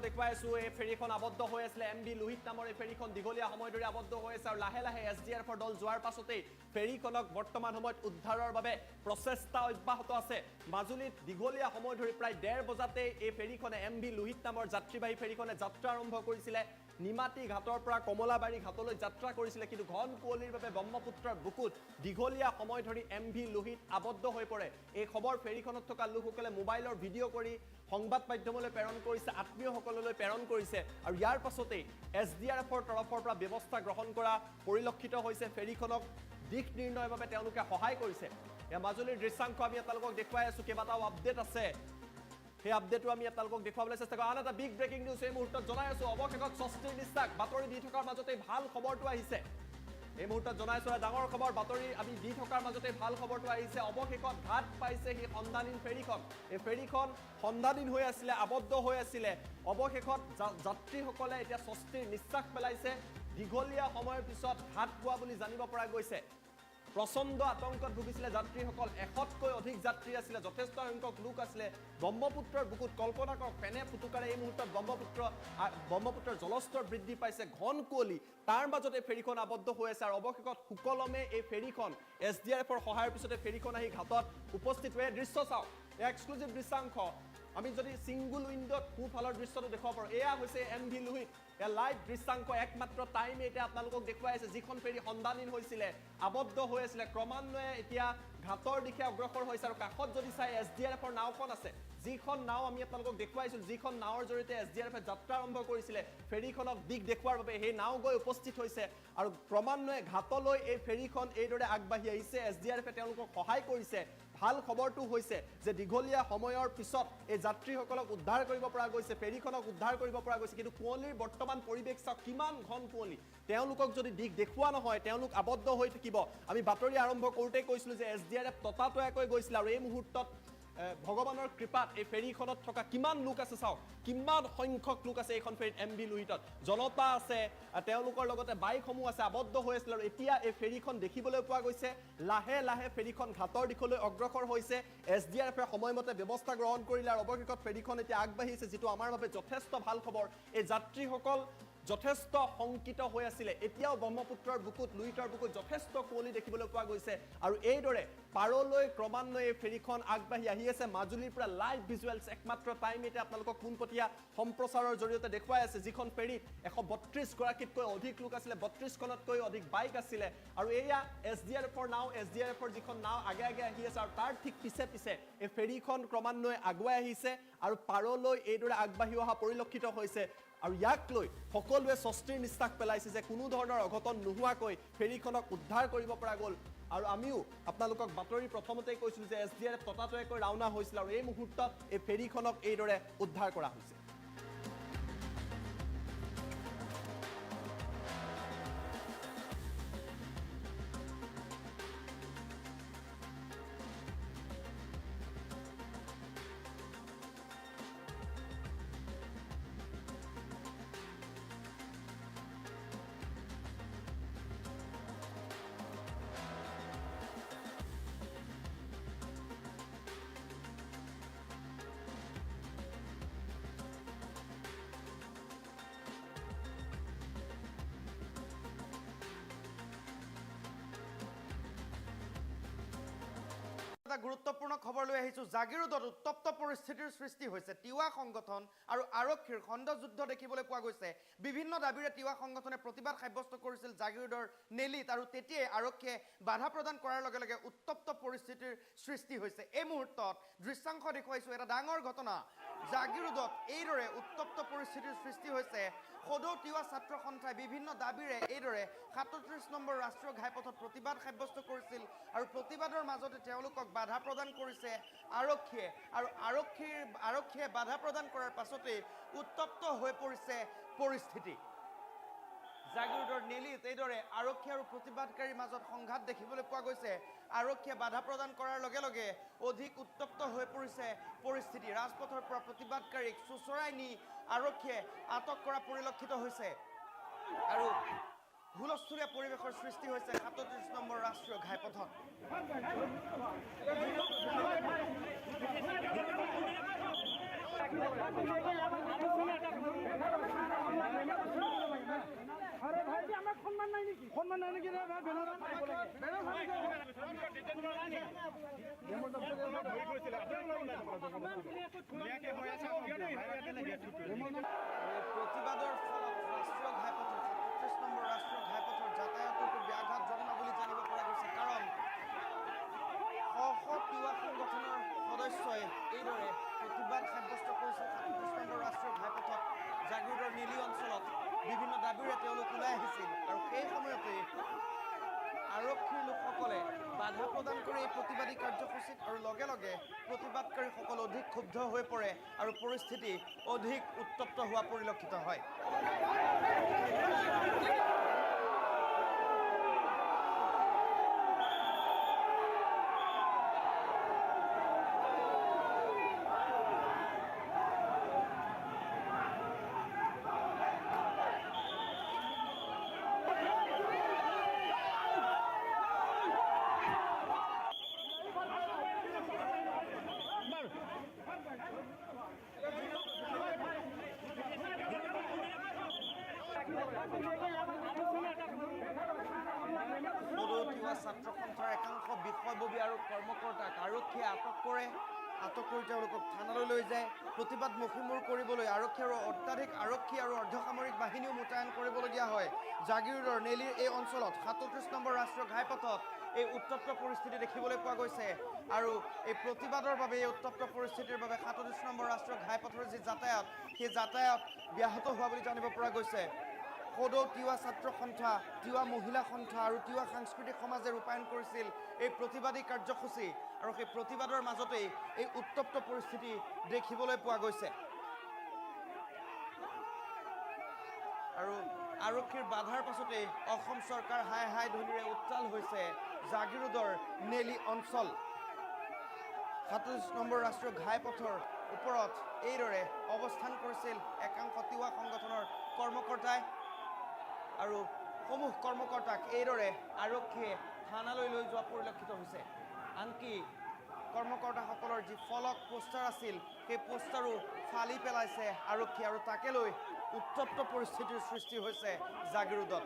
দেখুৱাই আছো এই ফেৰীখন আবদ্ধ হৈ আছিলে MV লোহিত নামৰ এই ফেৰীখন দীঘলীয়া সময় ধৰি আবদ্ধ হৈ আছে আৰু লাহে লাহে SDRFৰ দল যোৱাৰ পাছতেই ফেৰীখনক বৰ্তমান সময়ত উদ্ধাৰৰ বাবে প্ৰচেষ্টা অব্যাহত আছে মাজুলীত দীঘলীয়া সময় ধৰি প্ৰায় 1:30 বজাতে এই ফেৰীখনে MV লোহিত নামৰ যাত্ৰীবাহী ফেৰীখনে যাত্ৰা আৰম্ভ কৰিছিলে নিমাতী ঘাটৰ পৰা কমলাবাৰী ঘাটলৈ যাত্ৰা কৰিছিলে কিন্তু ঘন কুঁৱলীৰ বাবে ব্ৰহ্মপুত্ৰৰ বুকুত দীঘলীয়া সময় ধৰি MV লোহিত আবদ্ধ হৈ পৰে এই খবৰ ফেৰীখনত থকা লোকসকলে মোবাইলৰ ভিডিঅ' কৰি সংবাদ মাধ্যমলৈ প্ৰেৰণ কৰিছে আত্মীয়সকললৈ প্ৰেৰণ কৰিছে আৰু ইয়াৰ পাছতেই SDRFৰ তৰফৰ পৰা ব্যৱস্থা গ্ৰহণ কৰা পৰিলক্ষিত হৈছে ফেৰীখনক দিশ নিৰ্ণয়ৰ বাবে তেওঁলোকে সহায় কৰিছে এই মাজুলীৰ দৃশ্যাংশ আমি আপোনালোকক দেখুৱাই আছো কেইবাটাও আপডেট আছে সেই আপডেটো আমি আপোনালোকক দেখুৱাবলৈ চেষ্টা কৰোঁ আন এটা বিগ ব্ৰেকিং নিউজ এই মুহূৰ্তত জনাই আছো অৱশেষত স্বস্তিৰ নিশ্বাস বাতৰি দি থকাৰ মাজতে ভাল খবৰটো আহিছে এই মুহূৰ্তত জনাইছো ডাঙৰ খবৰ বাতৰি আমি দি থকাৰ মাজতে ভাল খবৰটো আহিছে অৱশেষত ঘাট পাইছে সেই সন্ধানহীন ফেৰীখন এই ফেৰীখন সন্ধানহীন হৈ আছিলে আবদ্ধ হৈ আছিলে অৱশেষত যাত্ৰীসকলে এতিয়া স্বস্তিৰ নিশ্বাস পেলাইছে দীঘলীয়া সময়ৰ পিছত ঘাট পোৱা বুলি জানিব পৰা গৈছে প্ৰচণ্ড আতংকত ভুগিছিলে যাত্ৰীসকল 100তকৈ অধিক যাত্ৰী আছিলে যথেষ্ট সংখ্যক লোক আছিলে ব্ৰহ্মপুত্ৰৰ বুকুত কল্পনা কৰক পেনে ফুটুকাৰে এই মুহূৰ্তত ব্ৰহ্মপুত্ৰৰ জলস্তৰ বৃদ্ধি পাইছে ঘন কুঁৱলী তাৰ মাজতে ফেৰীখন আবদ্ধ হৈ আছে আৰু অৱশেষত সুকলমে এই ফেৰীখন SDRFৰ সহায়ৰ পিছতে ফেৰীখন আহি ঘাটত উপস্থিত হৈ দৃশ্য চাওক এক্সক্লুজিভ দৃশ্যাংশ আমি যদি সিঙ্গল উইন্ডোত সোঁফালৰ দৃশ্যটো দেখুৱাব পাৰোঁ এয়া হৈছে MV লুহিত এ লাইভ দৃশ্যাংশ একমাত্ৰ টাইম এইটে আপোনালোকক দেখুৱাই আছে যিখন ফেৰী সন্ধানহীন হৈছিলে আবদ্ধ হৈ আছিলে ক্ৰমান্বয়ে এতিয়া ঘাটৰ দিশে অগ্ৰসৰ হৈছে আৰু কাষত যদি চাই SDRFৰ নাওখন আছে যিখন নাও আমি আপোনালোকক দেখুৱাইছিল যিখন নাওৰ জৰিয়তে SDRFে যাত্ৰা আৰম্ভ কৰিছিলে ফেৰীখনক দিশ দেখুৱাৰ বাবে সেই নাও গৈ উপস্থিত হৈছে আৰু ক্ৰমান্বয়ে ঘাটলৈ এই ফেৰীখন এইদৰে আগবাঢ়ি আহিছে SDRFে তেওঁলোকক সহায় কৰিছে ভাল খবৰটো হৈছে যে দীঘলীয়া সময়ৰ পিছত এই যাত্ৰীসকলক উদ্ধাৰ কৰিব পৰা গৈছে ফেৰীখনক উদ্ধাৰ কৰিব পৰা গৈছে কিন্তু কুঁৱলীৰ বৰ্তমান পৰিৱেশ চাওক কিমান ঘন কুঁৱলী তেওঁলোকক যদি দিশ দেখুৱা নহয় তেওঁলোক আবদ্ধ হৈ থাকিব আমি বাতৰি আৰম্ভ কৰোঁতেই কৈছিলোঁ যে SDRF ততাতৈয়াকৈ গৈছিল আৰু এই মুহূৰ্তত ভগৱানৰ কৃপাত এই ফেৰীখনত থকা কিমান লোক আছে চাওক কিমান সংখ্যক লোক আছে এইখন ফেৰীত MV লুহিতত জনতা আছে তেওঁলোকৰ লগতে বাইকসমূহ আছে আবদ্ধ হৈ আছিল আৰু এতিয়া এই ফেৰীখন দেখিবলৈ পোৱা গৈছে লাহে লাহে ফেৰীখন ঘাটৰ দিশলৈ অগ্ৰসৰ হৈছে SDRFে সময়মতে ব্যৱস্থা গ্ৰহণ কৰিলে আৰু অৱশেষত ফেৰীখন এতিয়া আগবাঢ়িছে যিটো আমাৰ বাবে যথেষ্ট ভাল খবৰ এই যাত্ৰীসকল যথেষ্ট শংকিত হৈ আছিল এতিয়াও ব্ৰহ্মপুত্ৰৰ বুকুত লুহিতৰ বুকুত যথেষ্ট কুঁৱলী দেখিবলৈ পোৱা গৈছে আৰু এইদৰে পাৰলৈ ক্ৰমান্বয়ে ফেৰীখন আগবাঢ়ি আহি আছে মাজুলীৰ পৰা লাইভ ভিজুৱেলছ একমাত্ৰ টাইম এইটে আপোনালোকক পোনপটীয়া সম্প্ৰচাৰৰ জৰিয়তে দেখুৱাই আছে যিখন ফেৰীত 132 গৰাকীতকৈ অধিক লোক আছিলে 32খনতকৈ অধিক বাইক আছিলে আৰু এয়া SDRFৰ নাও SDRFৰ যিখন নাও আগে আগে আহি আছে আৰু তাৰ ঠিক পিছে পিছে এই ফেৰীখন ক্ৰমান্বয়ে আগুৱাই আহিছে আৰু পাৰলৈ এইদৰে আগবাঢ়ি অহা পৰিলক্ষিত হৈছে আৰু ইয়াক লৈ সকলোৱে স্বস্তিৰ নিশ্বাস পেলাইছে যে কোনো ধৰণৰ অঘটন নোহোৱাকৈ ফেৰীখনক উদ্ধাৰ কৰিব পৰা গ'ল আৰু আমিও আপোনালোকক বাতৰি প্ৰথমতেই কৈছিলোঁ যে SDRF ততাতৈয়াকৈ ৰাওনা হৈছিল আৰু এই মুহূৰ্তত এই ফেৰীখনক এইদৰে উদ্ধাৰ কৰা হৈছে গুৰুত্বপূৰ্ণ খবৰ লৈ আহিছোঁ জাগিৰোডত উত্তপ্ত পৰিস্থিতিৰ সৃষ্টি হৈছে তিৱা সংগঠন আৰু আৰক্ষীৰ খণ্ডযুদ্ধ দেখিবলৈ পোৱা গৈছে বিভিন্ন দাবীৰে তিৱা সংগঠনে প্ৰতিবাদ সাব্যস্ত কৰিছিল জাগিৰোডৰ নেলিত আৰু তেতিয়াই আৰক্ষীয়ে বাধা প্ৰদান কৰাৰ লগে লগে উত্তপ্ত পৰিস্থিতিৰ সৃষ্টি হৈছে এই মুহূৰ্তত দৃশ্যাংশ দেখুৱাইছোঁ এটা ডাঙৰ ঘটনা জাগিৰোডত এইদৰে উত্তপ্ত পৰিস্থিতিৰ সৃষ্টি হৈছে সদৌ তিৱা ছাত্ৰ সন্থাই বিভিন্ন দাবীৰে এইদৰে 37 নম্বৰ ৰাষ্ট্ৰীয় ঘাইপথত প্ৰতিবাদ সাব্যস্ত কৰিছিল আৰু প্ৰতিবাদৰ মাজতে তেওঁলোকক বাধা প্ৰদান কৰিছে আৰক্ষীয়ে আৰু আৰক্ষীয়ে বাধা প্ৰদান কৰাৰ পাছতেই উত্তপ্ত হৈ পৰিছে পৰিস্থিতি জাগিৰোডৰ নেলিত এইদৰে আৰক্ষী আৰু প্ৰতিবাদকাৰীৰ মাজত সংঘাত দেখিবলৈ পোৱা গৈছে আৰক্ষীয়ে বাধা প্ৰদান কৰাৰ লগে লগে অধিক উত্তপ্ত হৈ পৰিছে পৰিস্থিতি ৰাজপথৰ পৰা প্ৰতিবাদকাৰীক চুচৰাই নি আৰক্ষীয়ে আটক কৰা পৰিলক্ষিত হৈছে আৰু হুলস্থুলীয়া পৰিৱেশৰ সৃষ্টি হৈছে 37 নম্বৰ ৰাষ্ট্ৰীয় ঘাইপথত अरे भाई जी हमें सम्मान नहीं की सम्मान नहीं की रे भाई बेनर প্ৰতিবাদৰ ফলত ৰাষ্ট্ৰীয় ঘাইপথৰ 37 নম্বৰ ৰাষ্ট্ৰীয় ঘাইপথৰ যাতায়াততো ব্যাঘাত জন্ম বুলি জানিব পৰা গৈছে কাৰণ তিৱা সংগঠনৰ সদস্যই এইদৰে প্ৰতিবাদ সাব্যস্ত কৰিছিল 37 নম্বৰ ৰাষ্ট্ৰীয় ঘাইপথত জাগিৰোডৰ নেলি অঞ্চলত বিভিন্ন দাবীৰে তেওঁলোক ওলাই আহিছিল আৰু সেই সময়তে আৰক্ষীৰ লোকসকলে বাধা প্ৰদান কৰি এই প্ৰতিবাদী কাৰ্যসূচীত আৰু লগে লগে প্ৰতিবাদকাৰীসকল অধিক ক্ষুব্ধ হৈ পৰে আৰু পৰিস্থিতি অধিক উত্তপ্ত হোৱা পৰিলক্ষিত হয় ছাত্ৰ সন্থাৰ একাংশ বিষয়ববী আৰু কৰ্মকৰ্তাক আৰক্ষীয়ে আটক কৰি তেওঁলোকক থানালৈ লৈ যায় প্ৰতিবাদ মষিমূৰ কৰিবলৈ আৰক্ষী আৰু অত্যাধিক আৰক্ষী আৰু অৰ্ধসামৰিক বাহিনীও মোতায়েন কৰিবলগীয়া হয় জাগিৰোডৰ নেলিৰ এই অঞ্চলত 37 নম্বৰ ৰাষ্ট্ৰীয় ঘাইপথত এই উত্তপ্ত পৰিস্থিতি দেখিবলৈ পোৱা গৈছে আৰু এই প্ৰতিবাদৰ বাবে এই উত্তপ্ত পৰিস্থিতিৰ বাবে 37 নম্বৰ ৰাষ্ট্ৰীয় ঘাইপথৰ যি যাতায়াত সেই যাতায়াত ব্যাহত হোৱা বুলি জানিব পৰা গৈছে সদৌ তিৱা ছাত্ৰ সন্থা তিৱা মহিলা সন্থা আৰু তিৱা সাংস্কৃতিক সমাজে ৰূপায়ণ কৰিছিল এই প্ৰতিবাদী কাৰ্যসূচী আৰু সেই প্ৰতিবাদৰ মাজতেই এই উত্তপ্ত পৰিস্থিতি দেখিবলৈ পোৱা গৈছে আৰু আৰক্ষীৰ বাধাৰ পাছতেই অসম চৰকাৰ হাই হাই ধ্বনিৰে উত্তাল হৈছে জাগিৰোডৰ নেলি অঞ্চল 37 নম্বৰ ৰাষ্ট্ৰীয় ঘাইপথৰ ওপৰত এইদৰে অৱস্থান কৰিছিল একাংশ তিৱা সংগঠনৰ কৰ্মকৰ্তাই আৰু সমূহ কৰ্মকৰ্তাক এইদৰে আৰক্ষীয়ে থানালৈ লৈ যোৱা পৰিলক্ষিত হৈছে আনকি কৰ্মকৰ্তাসকলৰ যি ফলক পোষ্টাৰ আছিল সেই পোষ্টাৰো ফালি পেলাইছে আৰক্ষী আৰু তাকে লৈ উত্তপ্ত পৰিস্থিতিৰ সৃষ্টি হৈছে জাগিৰোডত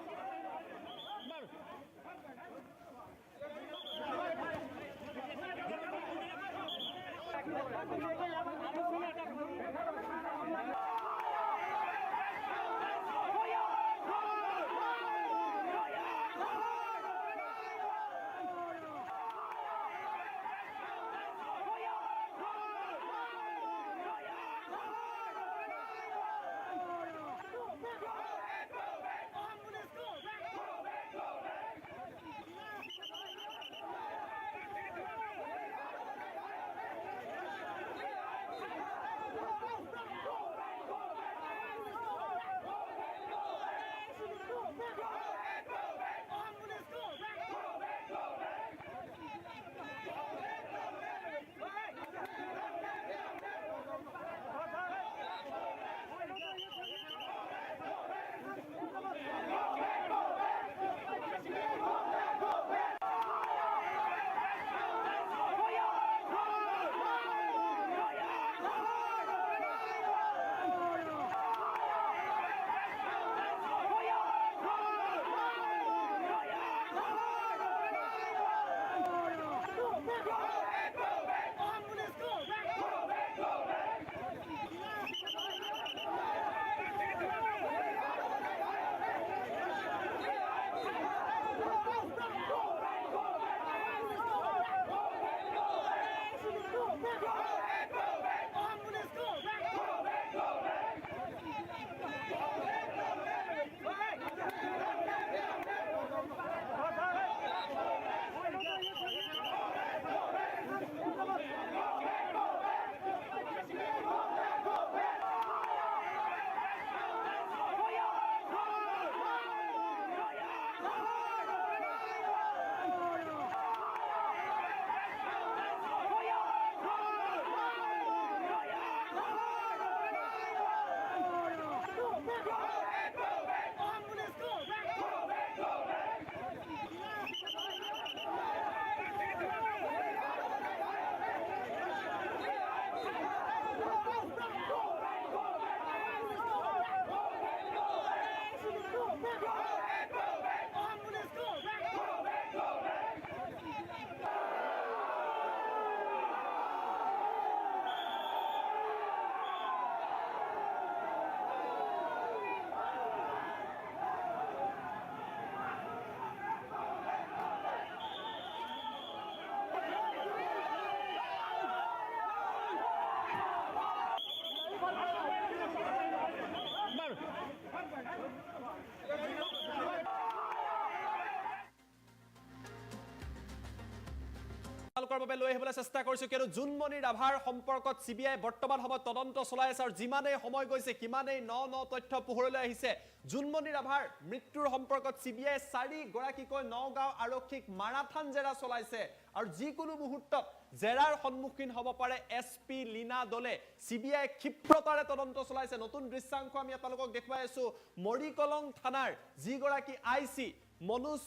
বাবে লৈ আহিবলৈ চেষ্টা কৰিছো কিন্তু জুনমণি ৰাভাৰ সম্পৰ্কত সিবিআই বৰ্তমান সময়ত তদন্ত চলাই আছে আৰু যিমানেই সময় গৈছে কিমানেই ন তথ্য পোহৰলৈ আহিছে জুনমণি ৰাভাৰ মৃত্যুৰ সম্পৰ্কত সিবিআই 4 গৰাকীকৈ নগাঁও আৰক্ষীক মাৰাথান জেৰা চলাইছে আৰু যিকোনো মুহূৰ্তত জেৰাৰ সন্মুখীন হ'ব পাৰে এছপি লীনা দলে সিবিআই ক্ষিপ্ৰতাৰে তদন্ত চলাইছে নতুন দৃশ্যাংশ আমি আপোনালোকক দেখুৱাই আছো মৰিকলং থানাৰ যি গৰাকী আইসি মনোজ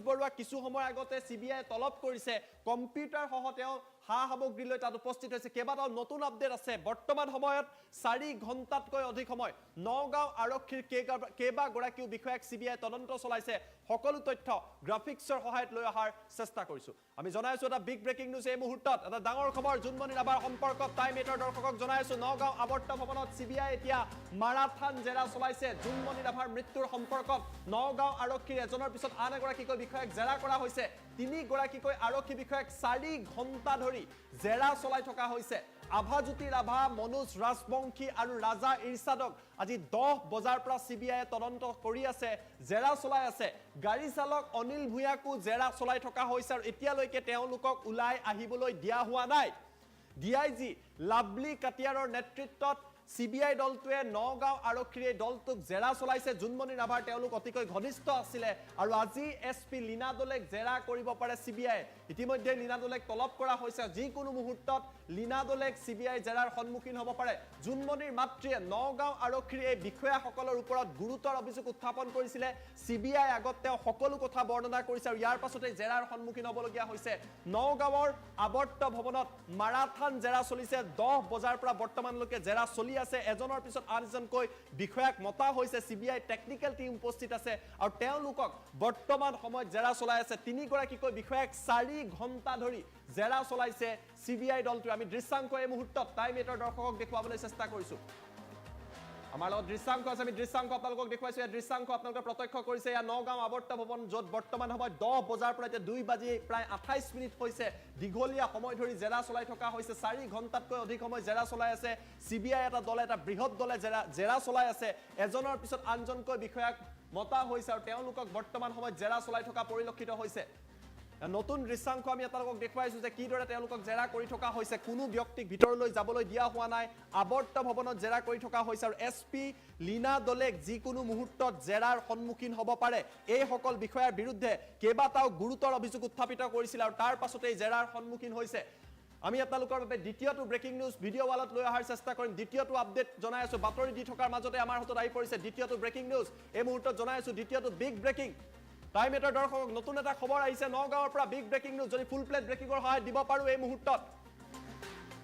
বৰুৱা কিছু সময় আগতে সিবিআই তলব কৰিছে কম্পিউটাৰ সহ তেওঁ হা সামগ্ৰী লৈ তাত উপস্থিত হৈছে কেইবাটাও নতুন আপডেট আছে বৰ্তমান সময়ত 4 ঘণ্টাতকৈ অধিক সময় নগাঁও আৰক্ষীৰ কেইবাগৰাকীও বিষয়াক CBI তদন্ত চলাইছে সকলো তথ্য গ্ৰাফিক্সৰ সহায়ত লৈ অহাৰ চেষ্টা কৰিছো আমি জনাইছো এটা বিগ ব্ৰেকিং নিউজ এই মুহূৰ্তত এটা ডাঙৰ খবৰ জুনমণি ৰাভাৰ সম্পৰ্কত টাইম 8ৰ দৰ্শকক জনাইছো নগাঁও আৱৰ্ত ভৱনত CBI এতিয়া মাৰাথান জেৰা চলাইছে জুনমণি ৰাভাৰ মৃত্যুৰ সম্পৰ্কত নগাঁও আৰক্ষীৰ এজনৰ পিছত আন এগৰাকীকৈ বিষয়াক জেৰা কৰা হৈছে 3 গৰাকীকৈ আৰক্ষী বিষয়াক 4 ঘণ্টা ধৰি জেৰা চলাই থকা হৈছে আভাজ্যোতি ৰাভা মনোজ ৰাজবংশী আৰু ৰাজা ইৰছাদক আজি 10 বজাৰ পৰা CBI তদন্ত কৰি আছে জেৰা চলাই আছে গাড়ী চালক অনিল ভূঞাকো জেৰা চলাই থকা হৈছে আৰু এতিয়ালৈকে তেওঁলোকক উলাই আহিবলৈ দিয়া হোৱা নাই DIG লাভলি কাটিয়াৰৰ নেতৃত্বত CBI দলটোৱে নগাঁও আৰক্ষীৰ দলটোক জেৰা চলাইছে জুনমণি ৰাভাৰ তেওঁলোক অতিকৈ ঘনিষ্ঠ আছিলে আৰু আজি SP লীনা দলেক জেৰা কৰিব পাৰে CBI ইতিমধ্যে লীনা দলেক তলব কৰা হৈছে যিকোনো মুহূৰ্তত লীনা দলেক CBI জেৰাৰ সন্মুখীন হ'ব পাৰে জুনমণিৰ মাতৃয়ে নগাঁও আৰক্ষীৰ এই বিষয়াসকলৰ ওপৰত গুৰুতৰ অভিযোগ উত্থাপন কৰিছিলে CBI আগত তেওঁ সকলো কথা বৰ্ণনা কৰিছে আৰু ইয়াৰ পাছতে জেৰাৰ সন্মুখীন হ'বলগীয়া হৈছে নগাঁৱৰ আৱৰ্ত ভৱনত মাৰাথান জেৰা চলিছে 10 বজাৰ পৰা বৰ্তমানলৈকে জেৰা চলি আছে এজনৰ পিছত আনজনকৈ বিষয়াক মতা হৈছে CBI টেকনিক্যাল টিম উপস্থিত আছে আৰু তেওঁলোকক বৰ্তমান সময়ত জেৰা চলাই আছে 3 গৰাকীকৈ বিষয়াক 4 ঘণ্টা ধৰি জেৰা চলাইছে CBI দলটো আমি দৃশ্যাংক এই মুহূৰ্তত টাইম 8ৰ দৰ্শকক দেখুৱাবলৈ চেষ্টা কৰিছো আমাৰ লগত দৃশ্যাংক আছে আমি দৃশ্যাংক আপোনালোকক দেখুৱাইছো এই দৃশ্যাংক আপোনালোকে প্ৰত্যক্ষ কৰিছে ইয়া নগাঁও আৱৰ্ত ভৱন য'ত বৰ্তমান সময়ত 10 বজাৰ পৰা এতিয়া 2 বাজি প্ৰায় 28 মিনিট হৈছে দীঘলীয়া সময় ধৰি জেৰা চলাই থকা হৈছে 4 ঘণ্টাতকৈ অধিক সময় জেৰা চলাই আছে CBI এটা দলে এটা বৃহৎ দলে জেৰা চলাই আছে এজনৰ পিছত আনজনকৈ বিষয়াক মতা হৈছে আৰু তেওঁলোকক বৰ্তমান সময়ত জেৰা চলাই থকা পৰিলক্ষিত হৈছে নতুন দৃশ্যাংক আমি আপোনালোকক দেখুৱাইছো যে কিদৰে তেওঁলোকক জেৰা কৰি থকা হৈছে কোনো ব্যক্তিক ভিতৰলৈ যাবলৈ দিয়া হোৱা নাই আৱৰ্ত ভৱনত জেৰা কৰি থকা হৈছে আৰু SP লীনা দলেক যিকোনো মুহূৰ্তত জেৰাৰ সন্মুখীন হ'ব পাৰে এই সকল বিষয়াৰ বিৰুদ্ধে কেইবাটাও গুৰুতৰ অভিযোগ উত্থাপিত কৰিছিল আৰু তাৰ পাছতে জেৰাৰ সন্মুখীন হৈছে আমি আপোনালোকৰ বাবে দ্বিতীয়টো ব্ৰেকিং নিউজ ভিডিঅ' ৱালত লৈ অহাৰ চেষ্টা কৰিম দ্বিতীয়টো আপডেট জনাই আছো বাতৰি দি থকাৰ মাজতে আমাৰ হাতত আহি পৰিছে দ্বিতীয়টো ব্ৰেকিং নিউজ এই মুহূৰ্তত জনাই আছো দ্বিতীয়টো বিগ ব্ৰেকিং টাইম 8ৰ দৰ্শকক নতুন এটা খবৰ আহিছে নগাঁৱৰ পৰা বিগ ব্ৰেকিং নিউজ যদি ফুল প্লেট ব্ৰেকিংৰ সহায় দিব পাৰো এই মুহূৰ্তত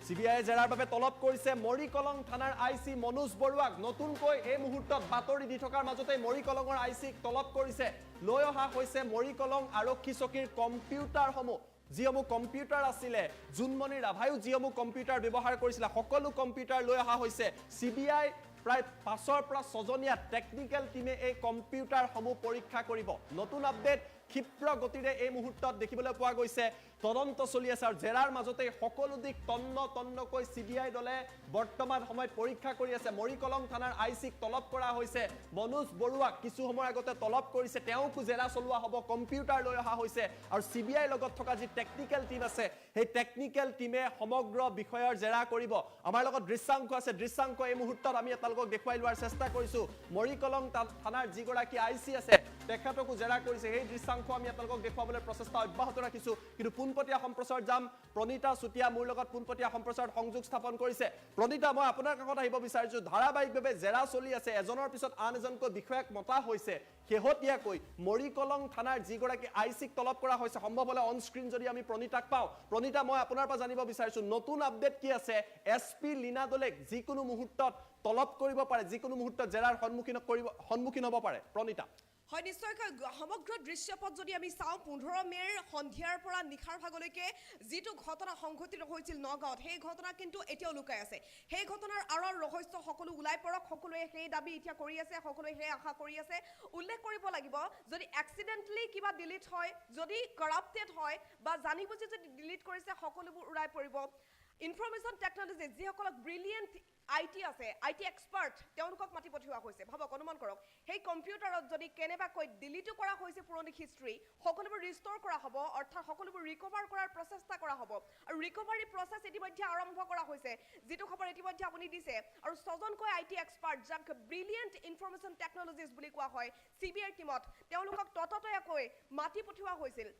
CBI জেৰাৰ বাবে তলব কৰিছে মৰিকলং থানাৰ IC মনোজ বৰুৱাক নতুনকৈ এই মুহূৰ্তত বাতৰি দি থকাৰ মাজতে মৰিকলঙৰ ICক তলব কৰিছে লৈ অহা হৈছে মৰিকলং আৰক্ষী চকীৰ কম্পিউটাৰসমূহ যিসমূহ কম্পিউটাৰ আছিলে জুনমণি ৰাভায়ো যিসমূহ কম্পিউটাৰ ব্যৱহাৰ কৰিছিল সকলো কম্পিউটাৰ লৈ অহা হৈছে CBI প্ৰায় 5ৰ পৰা 6জনীয়া টেকনিক্যাল টিমে এই কম্পিউটাৰসমূহ পৰীক্ষা কৰিব নতুন আপডেট ক্ষিপ্ৰ গতিৰে এই মুহূৰ্তত দেখিবলৈ পোৱা গৈছে তদন্ত চলি আছে আৰু জেৰাৰ মাজতে সকলো দিক তন্নকৈ CBI দলে বৰ্তমান সময়ত পৰীক্ষা কৰি আছে মৰিকলং থানাৰ ICক তলব কৰা হৈছে মনোজ বৰুৱাক কিছু সময় আগতে তলব কৰিছে তেওঁকো জেৰা চলোৱা হ'ব কম্পিউটাৰ লৈ অহা হৈছে আৰু CBI লগত থকা যি টেকনিক্যাল টিম আছে সেই টেকনিক্যাল টিমে সমগ্ৰ বিষয়ৰ জেৰা কৰিব আমাৰ লগত দৃশ্যাংক আছে দৃশ্যাংক এই মুহূৰ্তত আমি আপোনালোকক দেখুৱাই লোৱাৰ চেষ্টা কৰিছো মৰিকলং থানাৰ যিগৰাকী IC আছে তেখেতকো জেৰা কৰিছে সেই দৃশ্যাংক আমি আপোনালোকক দেখুৱাবলৈ প্ৰচেষ্টা অব্যাহত ৰাখিছো কিন্তু পোনপটীয়া সম্প্ৰচাৰ যাম প্ৰণীতা চুটিয়া মোৰ লগত পোনপটীয়া সম্প্ৰচাৰ সংযোগ স্থাপন কৰিছে প্ৰণীতা মই আপোনাৰ কাষত আহিব বিচাৰিছো ধাৰাবাহিকভাৱে জেৰা চলি আছে এজনৰ পিছত আন এজনকৈ বিষয়াক মতা হৈছে শেহতীয়াকৈ মৰিকলং থানাৰ যিগৰাকী ICক তলব কৰা হৈছে সম্ভৱ হলে অন স্ক্ৰীন যদি আমি প্ৰণীতাক পাওঁ প্ৰণীতা মই আপোনাৰ পৰা জানিব বিচাৰিছো নতুন আপডেট কি আছে SP লীনা দলেক যিকোনো মুহূৰ্তত তলব কৰিব পাৰে যিকোনো মুহূৰ্তত জেৰাৰ সন্মুখীন হ'ব পাৰে প্ৰণীতা হয় নিশ্চয়কৈ সমগ্ৰ দৃশ্যপট যদি আমি চাওঁ 15 মেৰ সন্ধিয়াৰ পৰা নিশাৰ ভাগলৈকে যিটো ঘটনা সংঘটিত হৈছিল নগাঁৱত সেই ঘটনা কিন্তু এতিয়াও লুকাই আছে সেই ঘটনাৰ আঁৰৰ ৰহস্য সকলো ওলাই পৰক সকলোৱে সেই দাবী এতিয়া কৰি আছে সকলোৱে সেই আশা কৰি আছে উল্লেখ কৰিব লাগিব যদি এক্সিডেন্টলি কিবা ডিলিট হয় যদি কৰাপ্টেড হয় বা জানি বুজি যদি ডিলিট কৰিছে সকলোবোৰ উৰাই পৰিব ইনফৰমেশ্যন টেকনলজি যিসকলক ব্ৰিলিয়েণ্ট IT আছে IT এক্সপাৰ্ট তেওঁলোকক মাতি পঠিওৱা হৈছে ভাবক অনুমান কৰক সেই কম্পিউটাৰত যদি কেনেবাকৈ ডিলিটো কৰা হৈছে পুৰণি হিষ্ট্ৰী সকলোবোৰ ৰিষ্ট'ৰ কৰা হ'ব অৰ্থাৎ সকলোবোৰ ৰিকভাৰ কৰাৰ প্ৰচেষ্টা কৰা হ'ব আৰু ৰিকভাৰী প্ৰচেছ ইতিমধ্যে আৰম্ভ কৰা হৈছে যিটো খবৰ ইতিমধ্যে আপুনি দিছে আৰু 6জনকৈ IT এক্সপাৰ্ট যাক ব্ৰিলিয়েণ্ট ইনফৰমেশ্যন টেকনলজিজ বুলি কোৱা হয় CBI টিমত তেওঁলোকক তততৈয়াকৈ মাতি পঠিওৱা হৈছিল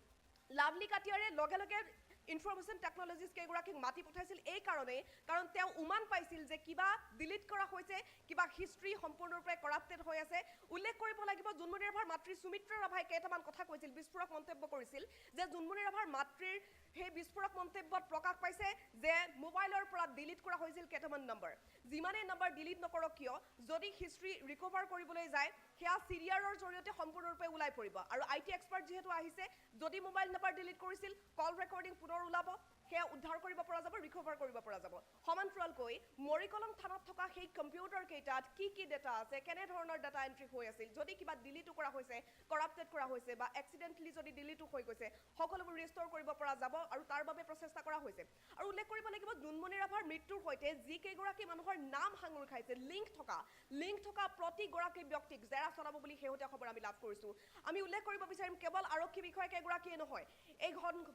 লাভলি কাটিয়াৰে লগে লগে ইনফৰমেশ্যন টেকনলজিজ কেইগৰাকীক মাতি পঠাইছিল এই কাৰণেই কাৰণ তেওঁ উমান পাইছিল যে কিবা ডিলিট কৰা হৈছে কিবা হিষ্ট্ৰী সম্পূৰ্ণৰূপে কৰাপ্টেড হৈ আছে উল্লেখ কৰিব লাগিব জুনমণি ৰাভাৰ মাতৃ সুমিত্ৰা ৰাভাই কেইটামান কথা কৈছিল বিস্ফোৰক মন্তব্য কৰিছিল যে জুনমণি ৰাভাৰ মাতৃৰ সেই বিস্ফোৰক মন্তব্যত প্ৰকাশ পাইছে যে মোবাইলৰ পৰা ডিলিট কৰা হৈছিল কেইটামান নম্বৰ যিমানে নম্বৰ ডিলিট নকৰক কিয় যদি হিষ্ট্ৰী ৰিকভাৰ কৰিবলৈ যায় সেয়া চিৰিয়াৰৰ জৰিয়তে সম্পূৰ্ণৰূপে ওলাই পৰিব আৰু আইটি এক্সপাৰ্ট যেহেতু আহিছে যদি মোবাইল নম্বৰ ডিলিট কৰিছিল কল ৰেকৰ্ডিং পুনৰ ওলাব সেয়া উদ্ধাৰ কৰিব পৰা যাব ৰিকভাৰ কৰিব পৰা যাব সমান্তৰালকৈ মৰিকলং থানাত থকা সেই কম্পিউটাৰ কেইটাত কি ডেটা আছে কেনে ধৰণৰ ডেটা এন্ট্ৰি হৈ আছিল যদি কিবা ডিলিট কৰা হৈছে কৰাপ্টেড কৰা হৈছে বা এক্সিডেন্টলি যদি ডিলিট হৈ গৈছে সকলোবোৰ ৰিষ্ট'ৰ কৰিব পৰা যাব আৰু তাৰ বাবে প্ৰচেষ্টা কৰা হৈছে আৰু উল্লেখ কৰিব লাগিব জুনমণি ৰাভাৰ মৃত্যুৰ সৈতে যি কেইগৰাকী মানুহৰ নাম সাঙুৰ খাইছে লিংক থকা প্ৰতিগৰাকী ব্যক্তিক জেৰা চলাব বুলি শেহতীয়া খবৰ আমি লাভ কৰিছো আমি উল্লেখ কৰিব বিচাৰিম কেৱল আৰক্ষী বিষয়া কেইগৰাকীয়ে নহয় এই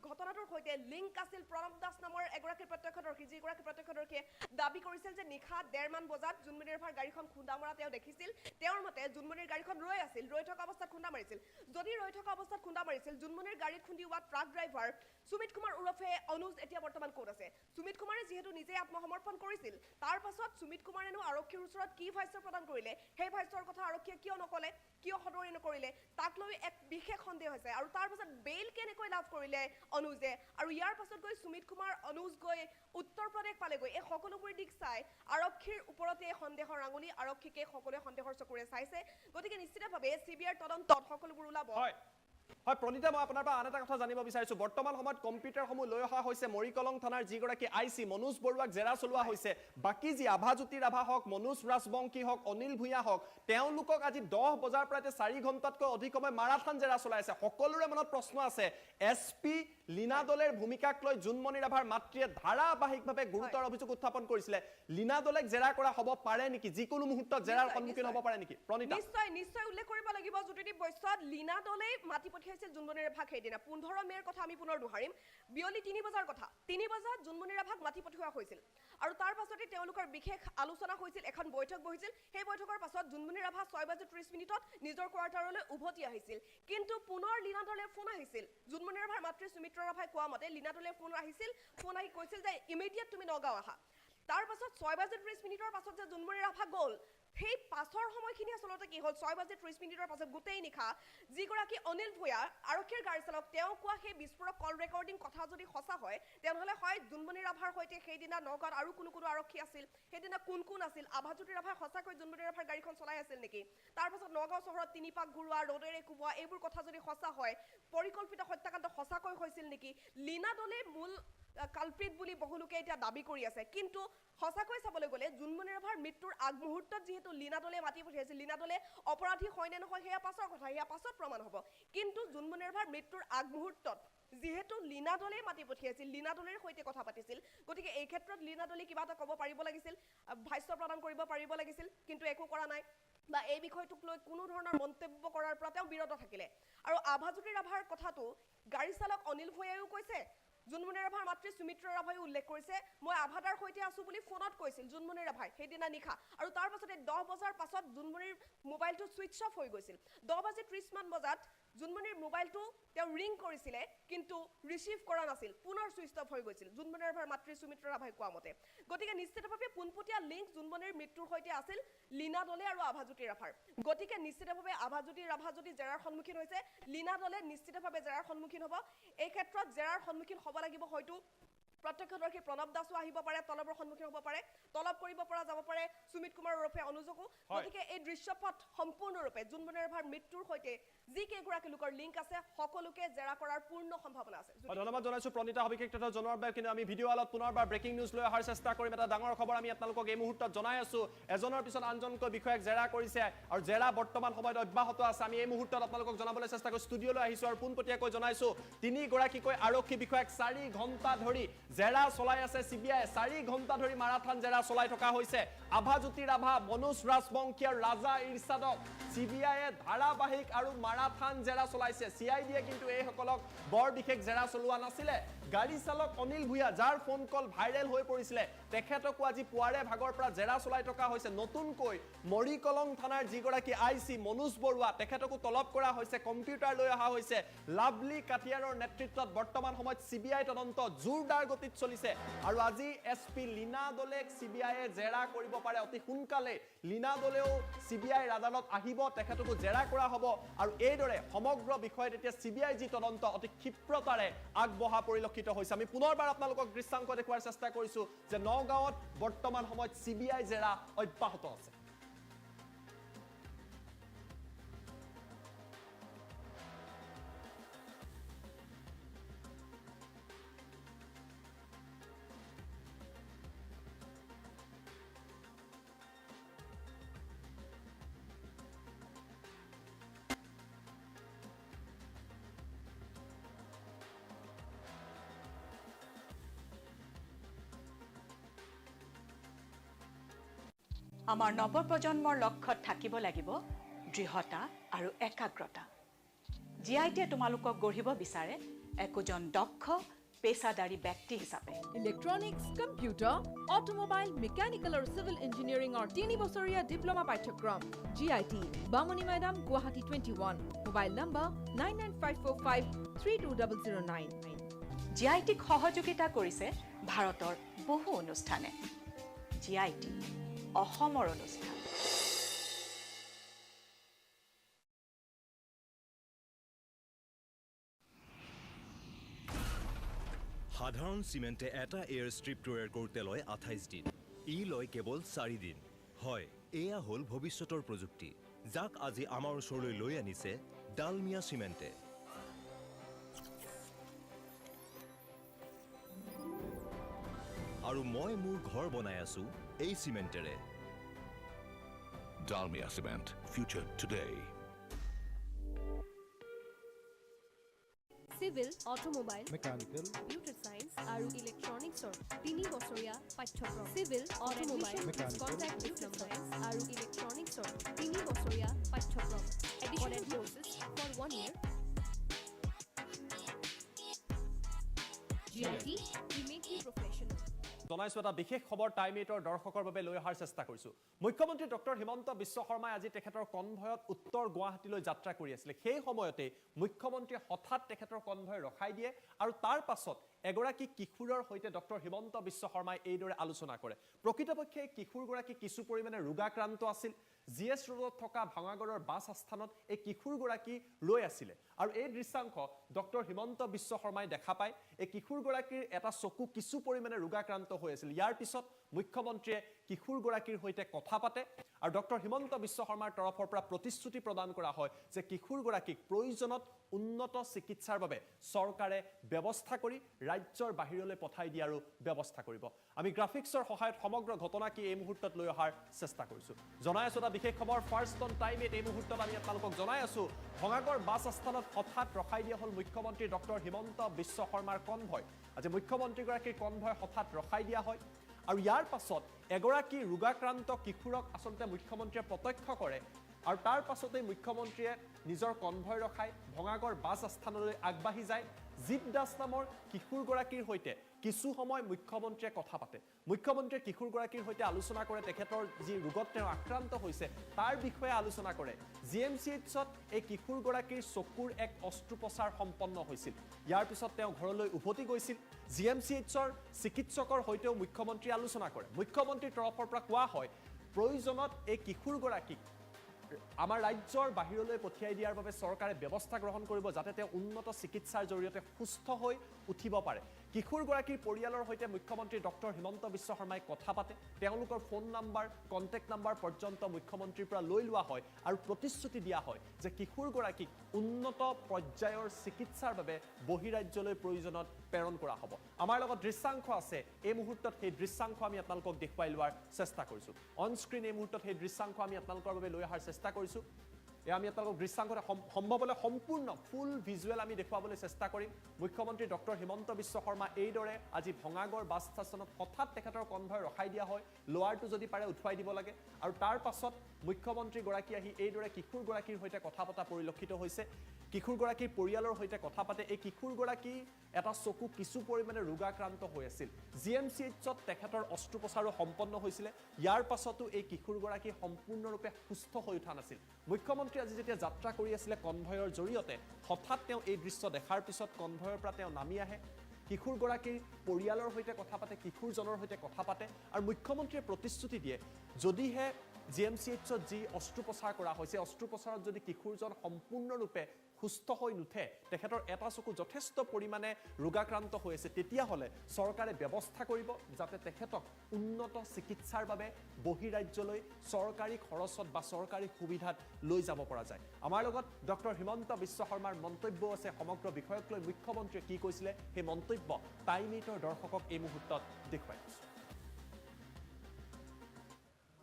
ঘটনাটোৰ সৈতে লিংক আছিল প্ৰণৱ দাস নামৰ এগৰাকী প্ৰত্যক্ষদৰ্শী যিগৰাকী প্ৰত্যক্ষদৰ্শীয়ে দাবী কৰিছিল যে নিশা 1:30 মান বজাত জুনমণি ৰাভাৰ গাড়ীখন খুন্দা মৰা তেওঁ দেখিছিল তেওঁৰ মতে জুনমণিৰ গাড়ীখন ৰৈ থকা অৱস্থাত খুন্দা মাৰিছিল যদি ৰৈ থকা অৱস্থাত খুন্দা মাৰিছিল জুনমণিৰ গাড়ীত খুন্দিওৱা ট্ৰাক ড্ৰাইভাৰ সুমিত কুমাৰ উৰফে অনুজ এতিয়া বৰ্তমান ক'ত আছে সুমিত কুমাৰে যিহেতু নিজে আত্মসমৰ্পণ কৰিছিল তাৰ পাছত সুমিত কুমাৰেনো আৰক্ষীৰ ওচৰত কি ভাষ্য প্ৰদান কৰিলে সেই ভাষ্যৰ কথা আৰক্ষীয়ে কিয় নকলে কিয় সদৰি নকৰিলে তাক লৈ এক বিশেষ সন্দেহ হৈছে আৰু তাৰ পাছত বেইল কেনেকৈ লাভ কৰিলে অনুজে আৰু ইয়াৰ পাছত গৈ সুমিত কুমাৰ অনুজ গৈ উত্তৰ প্ৰদেশ পালেগৈ এই সকলোবোৰ দিশ চাই আৰক্ষীৰ ওপৰতে সন্দেহৰ আঙুলি আৰক্ষীকে সকলোৱে সন্দেহৰ চকুৰে চাইছে গতিকে নিশ্চিতভাৱে চিবিআইৰ তদন্তত সকলোবোৰ ওলাব হয় প্ৰণীতা মই আপোনাৰ পৰা আন এটা কথা জানিব বিচাৰিছো বৰ্তমান সময়ত কম্পিউটাৰসমূহ লৈ অহা হৈছে মৰিকলং থানাৰ যিগৰাকী আইচি মনোজ বৰুৱাক জেৰা চলোৱা হৈছে বাকী যি আভাজ্যোতি ৰাভা হওক মনোজ ৰাজবংশী হওক অনিল ভূঞা হওক তেওঁলোকক আজি 10 বজাৰ পৰা 4 ঘণ্টাতকৈ অধিক সময় মাৰাথান জেৰা চলাই আছে সকলোৰে মনত প্ৰশ্ন আছে এছপি লীনা দলেৰ ভূমিকাক লৈ জুনমণি ৰাভাৰ মাতৃয়ে ধাৰাবাহিকভাৱে গুৰুতৰ অভিযোগ উত্থাপন কৰিছিলে লীনা দলেক জেৰা কৰা হ'ব পাৰে নেকি যিকোনো মুহূৰ্তত জেৰাৰ সন্মুখীন হ'ব পাৰে নেকি প্ৰণীতা নিশ্চয় উল্লেখ কৰিব লাগিব জ্যোতিদীপ বৈশ্যত লীনা দলে মাতি পঠিয়াইছিল জুনমণি ৰাভাক সেইদিনা 15 মেৰ কথা আমি পুনৰ দোহাৰিম বিয়লি 3 বজাৰ কথা 3 বজাত জুনমণি ৰাভাক মাতি পঠিওৱা হৈছিল আৰু তাৰ পাছতে তেওঁলোকৰ বিশেষ আলোচনা হৈছিল এখন বৈঠক বহিছিল সেই বৈঠকৰ পাছত জুনমণি ৰাভা 6:30 নিজৰ কোৱাৰ্টাৰলৈ উভতি আহিছিল কিন্তু পুনৰ লীনা দলে ফোন আহিছিল জুনমণি ৰাভাৰ মাতৃ সুমিত্ৰা ৰাভাই কোৱা মতে লীনা দলে ফোন আহি কৈছিল যে ইমিডিয়েট তুমি নগাঁও আহা তাৰ পাছত 6:30 পাছত যে জুনমণি ৰাভা গ'ল সেই পাছৰ সময়খিনি আচলতে কি হ'ল 6:30 পাছত গোটেই নিশা যিগৰাকী অনিল ভূঞা আৰক্ষীৰ গাড়ী চালক তেওঁ কোৱা সেই বিস্ফোৰক কল ৰেকৰ্ডিং কথা যদি সঁচা হয় তেনেহ'লে হয় জুনমণি ৰাভাৰ সৈতে সেইদিনা নগাঁৱত আৰু কোনো আৰক্ষী আছিল সেইদিনা কোন আছিল আভাজ্যোতি ৰাভাই সঁচাকৈ জুনমণি ৰাভাৰ গাড়ীখন চলাই আছিল নেকি তাৰ পাছত নগাঁও চহৰত 3 পাক ঘূৰোৱা ৰ'দেৰে কোবোৱা এইবোৰ কথা যদি সঁচা হয় পৰিকল্পিত হত্যাকাণ্ড সঁচাকৈ হৈছিল নেকি লীনা দলে মূল কালপ্ৰিট বুলি বহুলোকে এতিয়া দাবী কৰি আছে কিন্তু সঁচাকৈ চাবলৈ গ'লে জুনমণি ৰাভাৰ মৃত্যুৰ আগমুহূৰ্তত যিহেতু লীনা দলে মাতি পঠিয়াইছিল লীনা দলে অপৰাধী হয় নে নহয় সেয়া পাছৰ কথা সেয়া পাছত প্ৰমাণ হ'ব কিন্তু জুনমণি ৰাভাৰ মৃত্যুৰ আগমুহূৰ্তত যিহেতু লীনা দলে মাতি পঠিয়াইছিল লীনা দলেৰ সৈতে কথা পাতিছিল গতিকে এই ক্ষেত্ৰত লীনা দলে কিবা এটা ক'ব পাৰিব লাগিছিল ভাষ্য প্ৰদান কৰিব পাৰিব লাগিছিল কিন্তু একো কৰা নাই বা এই বিষয়টোক লৈ কোনো ধৰণৰ মন্তব্য কৰাৰ পৰা তেওঁ বিৰত থাকিলে আৰু আভাজ্যোতি ৰাভাৰ কথাটো গাড়ী চালক অনিল ভূঞাইও কৈছে জুনমণি ৰাভাৰ মাতৃ সুমিত্ৰা ৰাভাই উল্লেখ কৰিছে মই আভাদাৰ সৈতে আছো বুলি ফোনত কৈছিল জুনমণি ৰাভাই সেইদিনা নিশা আৰু তাৰ পাছতে 10 বজাৰ পাছত জুনমণিৰ মোবাইলটো সুইচ অফ হৈ গৈছিল 10:30 মান বজাত জুনমণিৰ মোবাইলটো তেওঁ ৰিং কৰিছিলে কিন্তু ৰিচিভ কৰা নাছিল পুনৰ সুইচ অফ হৈ গৈছিল জুনমণি ৰাভাৰ মাতৃ সুমিত্ৰা ৰাভাই কোৱা মতে গতিকে নিশ্চিতভাৱে পোনপটীয়া লিংক জুনমণিৰ মৃত্যুৰ সৈতে আছিল লীনা দলে আৰু আভাজ্যোতি ৰাভাৰ গতিকে নিশ্চিতভাৱে আভাজ্যোতি ৰাভা যদি জেৰাৰ সন্মুখীন হৈছে লীনা দলে নিশ্চিতভাৱে জেৰাৰ সন্মুখীন হ'ব এই ক্ষেত্ৰত জেৰাৰ সন্মুখীন হ'ব লাগিব হয়তো প্ৰত্যক্ষদৰ্শী প্ৰণৱ দাসো আহিব পাৰে তলবৰ সন্মুখীন হ'ব পাৰে তলব কৰিব পৰা যাব পাৰে সুমিত কুমাৰ ওৰফে অনুজকো গতিকে এই দৃশ্যপট সম্পূৰ্ণৰূপে জুনমণি ৰাভাৰ মৃত্যুৰ সৈতে যি কেইগৰাকী লোকৰ লিংক আছে সকলোকে জেৰা কৰাৰ পূৰ্ণ সম্ভাৱনা আছে ধন্যবাদ জনাইছো প্ৰণীতা সবিশেষ তথা জনোৱাৰ বাবে কিন্তু আমি ভিডিঅ' আলত পুনৰবাৰ ব্ৰেকিং নিউজ লৈ অহাৰ চেষ্টা কৰিম এটা ডাঙৰ খবৰ আমি আপোনালোকক এই মুহূৰ্তত জনাই আছো এজনৰ পিছত আনজনকৈ বিষয়াক জেৰা কৰিছে আৰু জেৰা বৰ্তমান সময়ত অব্যাহত আছে আমি এই মুহূৰ্তত আপোনালোকক জনাবলৈ চেষ্টা কৰি ষ্টুডিঅ'লৈ আহিছো আৰু পোনপটীয়াকৈ জনাইছো 3 গৰাকীকৈ আৰক্ষী বিষয়াক 4 ঘণ্টা ধৰি জেৰা চলাই আছে চিবিআই 4 ঘণ্টা ধৰি মাৰাথান জেৰা চলাই থকা হৈছে আভাজ্যোতি ৰাভা মনোজ ৰাজবংশী আৰু ৰাজা ইৰছাদক চিবিআইয়ে ধাৰাবাহিক আৰু মাৰাথান জেৰা চলাইছে চিআইডিয়ে কিন্তু এইসকলক বৰ বিশেষ জেৰা চলোৱা নাছিলে গাড়ী চালক অনিল ভূঞা যাৰ ফোন কল ভাইৰেল হৈ পৰিছিলে তেখেতকো আজি পুৱাৰে ভাগৰ পৰা জেৰা চলাই থকা হৈছে নতুনকৈ মৰিকলং থানাৰ যিগৰাকী আইচি মনোজ বৰুৱা তেখেতকো তলব কৰা হৈছে কম্পিউটাৰ লৈ অহা হৈছে লাভলি কাঠিয়াৰৰ নেতৃত্বত বৰ্তমান সময়ত চিবিআই তদন্ত জোৰদাৰ গতিত চলিছে আৰু আজি এছপি লীনা দলেক সিবিআইয়ে জেৰা কৰিব পাৰে অতি সোনকালে লীনা দলেও সিবিআই আদালত আহিব তেখেতকো জেৰা কৰা হ'ব আৰু এইদৰে সমগ্ৰ বিষয়ত এতিয়া সিবিআই যি তদন্ত অতি ক্ষিপ্ৰতাৰে আগবঢ়া পৰিলক্ষিত হৈছে আমি পুনৰবাৰ আপোনালোকক দৃশ্যাংক দেখুৱাৰ চেষ্টা কৰিছো যে নগাঁৱত বৰ্তমান সময়ত সিবিআই জেৰা অব্যাহত আছে আমাৰ নৱপ্ৰজন্মৰ লক্ষ্যত থাকিব লাগিব দৃঢ়তা আৰু একাগ্ৰতা জিআইটিয়ে তোমালোকক গঢ়িব বিচাৰে একোজন দক্ষ পেছাদাৰী ব্যক্তি হিচাপে ইলেক্ট্ৰনিক্স কম্পিউটাৰ অটোমোবাইল মেকানিকেল আৰু সিভিল ইঞ্জিনিয়াৰিঙৰ 3 বছৰীয়া ডিপ্লোমা পাঠ্যক্ৰম জিআইটি বামনি মৈদাম গুৱাহাটী 21 মোবাইল নম্বৰ 9954532009 জিআইটিক সহযোগিতা কৰিছে ভাৰতৰ বহু অনুষ্ঠানে জিআইটি অসমৰ অনুষ্ঠান সাধাৰণ চিমেণ্টে এটা এয়াৰ ষ্ট্ৰিপ তৈয়াৰ কৰোঁতে লয় 28 দিন লয় কেৱল 4 দিন হয় এয়া হ'ল ভৱিষ্যতৰ প্ৰযুক্তি যাক আজি আমাৰ ওচৰলৈ লৈ আনিছে ডালমিয়া চিমেণ্টে আৰু মই মোৰ ঘৰ বনাই আছো এই চিমেণ্টেৰে Dalmia Cement. Future today. Civil, Automobile, Mechanical, Computer Science আৰু Electronicsৰ 3 বছৰীয়া পাঠ্যক্ৰম Civil, Automobile, Contact Science আৰু Electronicsৰ 3 বছৰীয়া পাঠ্যক্ৰম Additional courses for 1 year GIT, we make you professional. জনাইছো এটা বিশেষ খবৰ টাইম 8ৰ দৰ্শকৰ বাবে লৈ অহাৰ চেষ্টা কৰিছো মুখ্যমন্ত্ৰী ডক্টৰ হিমন্ত বিশ্ব শৰ্মাই আজি তেখেতৰ কনভয়ত উত্তৰ গুৱাহাটীলৈ যাত্ৰা কৰি আছিল সেই সময়তে মুখ্যমন্ত্ৰীয়ে হঠাৎ তেখেতৰ কনভয় ৰখাই দিয়ে আৰু তাৰ পাছত এগৰাকী কিশোৰৰ সৈতে ডক্টৰ হিমন্ত বিশ্ব শৰ্মাই এইদৰে আলোচনা কৰে প্ৰকৃতপক্ষে কিশোৰগৰাকী কিছু পৰিমাণে ৰোগাক্ৰান্ত আছিল জিএছ ৰোডত থকা ভাঙাগড়ৰ বাছ আস্থানত এই কিশোৰগৰাকী লৈ আছিল আৰু এই দৃশ্যাংশ ডক্টৰ হিমন্ত বিশ্ব শৰ্মাই দেখা পায় এই কিশোৰগৰাকীৰ এটা চকু কিছু পৰিমাণে ৰোগাক্ৰান্ত হৈ আছিল ইয়াৰ পিছত মুখ্যমন্ত্ৰীয়ে কিশোৰগৰাকীৰ সৈতে কথা পাতে আৰু ডক্টৰ হিমন্ত বিশ্ব শৰ্মাৰ তৰফৰ পৰা প্ৰতিশ্ৰুতি প্ৰদান কৰা হয় যে কিশোৰগৰাকীক প্ৰয়োজনত উন্নত চিকিৎসাৰ বাবে চৰকাৰে ব্যৱস্থা কৰি ৰাজ্যৰ বাহিৰলৈ পঠাই দিয়াৰো ব্যৱস্থা কৰিব আমি গ্ৰাফিক্সৰ সহায়ত সমগ্ৰ ঘটনা কি এই মুহূৰ্তত লৈ অহাৰ চেষ্টা কৰিছো জনাই আছো এটা বিশেষ খবৰ ফাৰ্ষ্ট অন টাইম এই মুহূৰ্তত আমি আপোনালোকক জনাই আছো ভঙাগড় বাছ আস্থানত হঠাৎ ৰখাই দিয়া হ'ল মুখ্যমন্ত্ৰী ডক্টৰ হিমন্ত বিশ্ব শৰ্মাৰ কনভয় আজি মুখ্যমন্ত্ৰীগৰাকীৰ কনভয় হঠাৎ ৰখাই দিয়া হয় আৰু ইয়াৰ পাছত এগৰাকী ৰোগাক্ৰান্ত কিশোৰক আচলতে মুখ্যমন্ত্ৰীয়ে প্ৰত্যক্ষ কৰে আৰু তাৰ পাছতে মুখ্যমন্ত্ৰীয়ে নিজৰ কনভয় ৰখাই ভঙাগড় বাছ আস্থানলৈ আগবাঢ়ি যায় জিপ দাস নামৰ কিশোৰগৰাকীৰ সৈতে কিছু সময় মুখ্যমন্ত্ৰীয়ে কথা পাতে মুখ্যমন্ত্ৰীয়ে কিশোৰগৰাকীৰ সৈতে আলোচনা কৰে তেখেতৰ যি ৰোগত তেওঁ আক্ৰান্ত হৈছে তাৰ বিষয়ে আলোচনা কৰে জিএমচিএইচত এই কিশোৰগৰাকীৰ চকুৰ এক অস্ত্ৰোপচাৰ সম্পন্ন হৈছিল ইয়াৰ পিছত তেওঁ ঘৰলৈ উভতি গৈছিল জিএমচিএইচৰ চিকিৎসকৰ সৈতেও মুখ্যমন্ত্ৰীয়ে আলোচনা কৰে মুখ্যমন্ত্ৰীৰ তৰফৰ পৰা কোৱা হয় প্ৰয়োজনত এই কিশোৰগৰাকীক আমাৰ ৰাজ্যৰ বাহিৰলৈ পঠিয়াই দিয়াৰ বাবে চৰকাৰে ব্যৱস্থা গ্ৰহণ কৰিব যাতে তেওঁ উন্নত চিকিৎসাৰ জৰিয়তে সুস্থ হৈ উঠিব পাৰে কিশোৰগৰাকীৰ পৰিয়ালৰ সৈতে মুখ্যমন্ত্ৰী ডক্টৰ হিমন্ত বিশ্ব শৰ্মাই কথা পাতে তেওঁলোকৰ ফোন নাম্বাৰ কণ্টেক্ট নাম্বাৰ পৰ্যন্ত মুখ্যমন্ত্ৰীৰ পৰা লৈ লোৱা হয় আৰু প্ৰতিশ্ৰুতি দিয়া হয় যে কিশোৰগৰাকীক উন্নত পৰ্যায়ৰ চিকিৎসাৰ বাবে বহিৰাজ্যলৈ প্ৰয়োজনত প্ৰেৰণ কৰা হ'ব আমাৰ লগত দৃশ্যাংশ আছে এই মুহূৰ্তত সেই দৃশ্যাংশ আমি আপোনালোকক দেখুৱাই লোৱাৰ চেষ্টা কৰিছো অন স্ক্ৰীন এই মুহূৰ্তত সেই দৃশ্যাংশ আমি আপোনালোকৰ বাবে লৈ অহাৰ চেষ্টা কৰিছো আমি আপোনালোকক দৃশ্যাংশত সম্ভৱলৈ সম্পূৰ্ণ ফুল ভিজুৱেল আমি দেখুৱাবলৈ চেষ্টা কৰিম মুখ্যমন্ত্ৰী ডক্টৰ হিমন্ত বিশ্ব শৰ্মা এইদৰে আজি ভঙাগড় বাছ ষ্টেচনত হঠাৎ তেখেতৰ কনভয় ৰখাই দিয়া হয় লোৱাৰটো যদি পাৰে উঠুৱাই দিব লাগে আৰু তাৰ পাছত মুখ্যমন্ত্ৰীগৰাকী আহি এইদৰে কিশোৰগৰাকীৰ সৈতে কথা পতা পৰিলক্ষিত হৈছে কিশোৰগৰাকীৰ পৰিয়ালৰ সৈতে কথা পাতে এই কিশোৰগৰাকী এটা চকু কিছু পৰিমাণে ৰোগাক্ৰান্ত হৈ আছিল জিএমচিএইচত তেখেতৰ অস্ত্ৰোপচাৰো সম্পন্ন হৈছিলে ইয়াৰ পাছতো এই কিশোৰগৰাকী সম্পূৰ্ণৰূপে সুস্থ হৈ উঠা নাছিল মুখ্যমন্ত্ৰী আজি যেতিয়া যাত্ৰা কৰি আছিলে কনভয়ৰ জৰিয়তে হঠাৎ তেওঁ এই দৃশ্য দেখাৰ পিছত কনভয়ৰ পৰা তেওঁ নামি আহে কিশোৰগৰাকীৰ পৰিয়ালৰ সৈতে কথা পাতে, কিশোৰজনৰ সৈতে কথা পাতে আৰু মুখ্যমন্ত্ৰীয়ে প্ৰতিশ্ৰুতি দিয়ে যদিহে GMCHত যি অস্ত্ৰোপচাৰ কৰা হৈছে, অস্ত্ৰোপচাৰত যদি কিশোৰজন সম্পূৰ্ণৰূপে সুস্থ হৈ নুঠে, তেখেতৰ এটা চকু যথেষ্ট পৰিমাণে ৰোগাক্ৰান্ত হৈ আছে, তেতিয়াহ'লে চৰকাৰে ব্যৱস্থা কৰিব যাতে তেখেতক উন্নত চিকিৎসাৰ বাবে বহিৰাজ্যলৈ চৰকাৰী খৰচত বা চৰকাৰী সুবিধাত লৈ যাব পৰা যায়। আমাৰ লগত ডক্টৰ হিমন্ত বিশ্ব শৰ্মাৰ মন্তব্য আছে সমগ্ৰ বিষয়ক লৈ মুখ্যমন্ত্ৰীয়ে কি কৈছিলে সেই মন্তব্য টাইম 8ৰ দৰ্শকক এই মুহূৰ্তত দেখুৱাই দিছোঁ।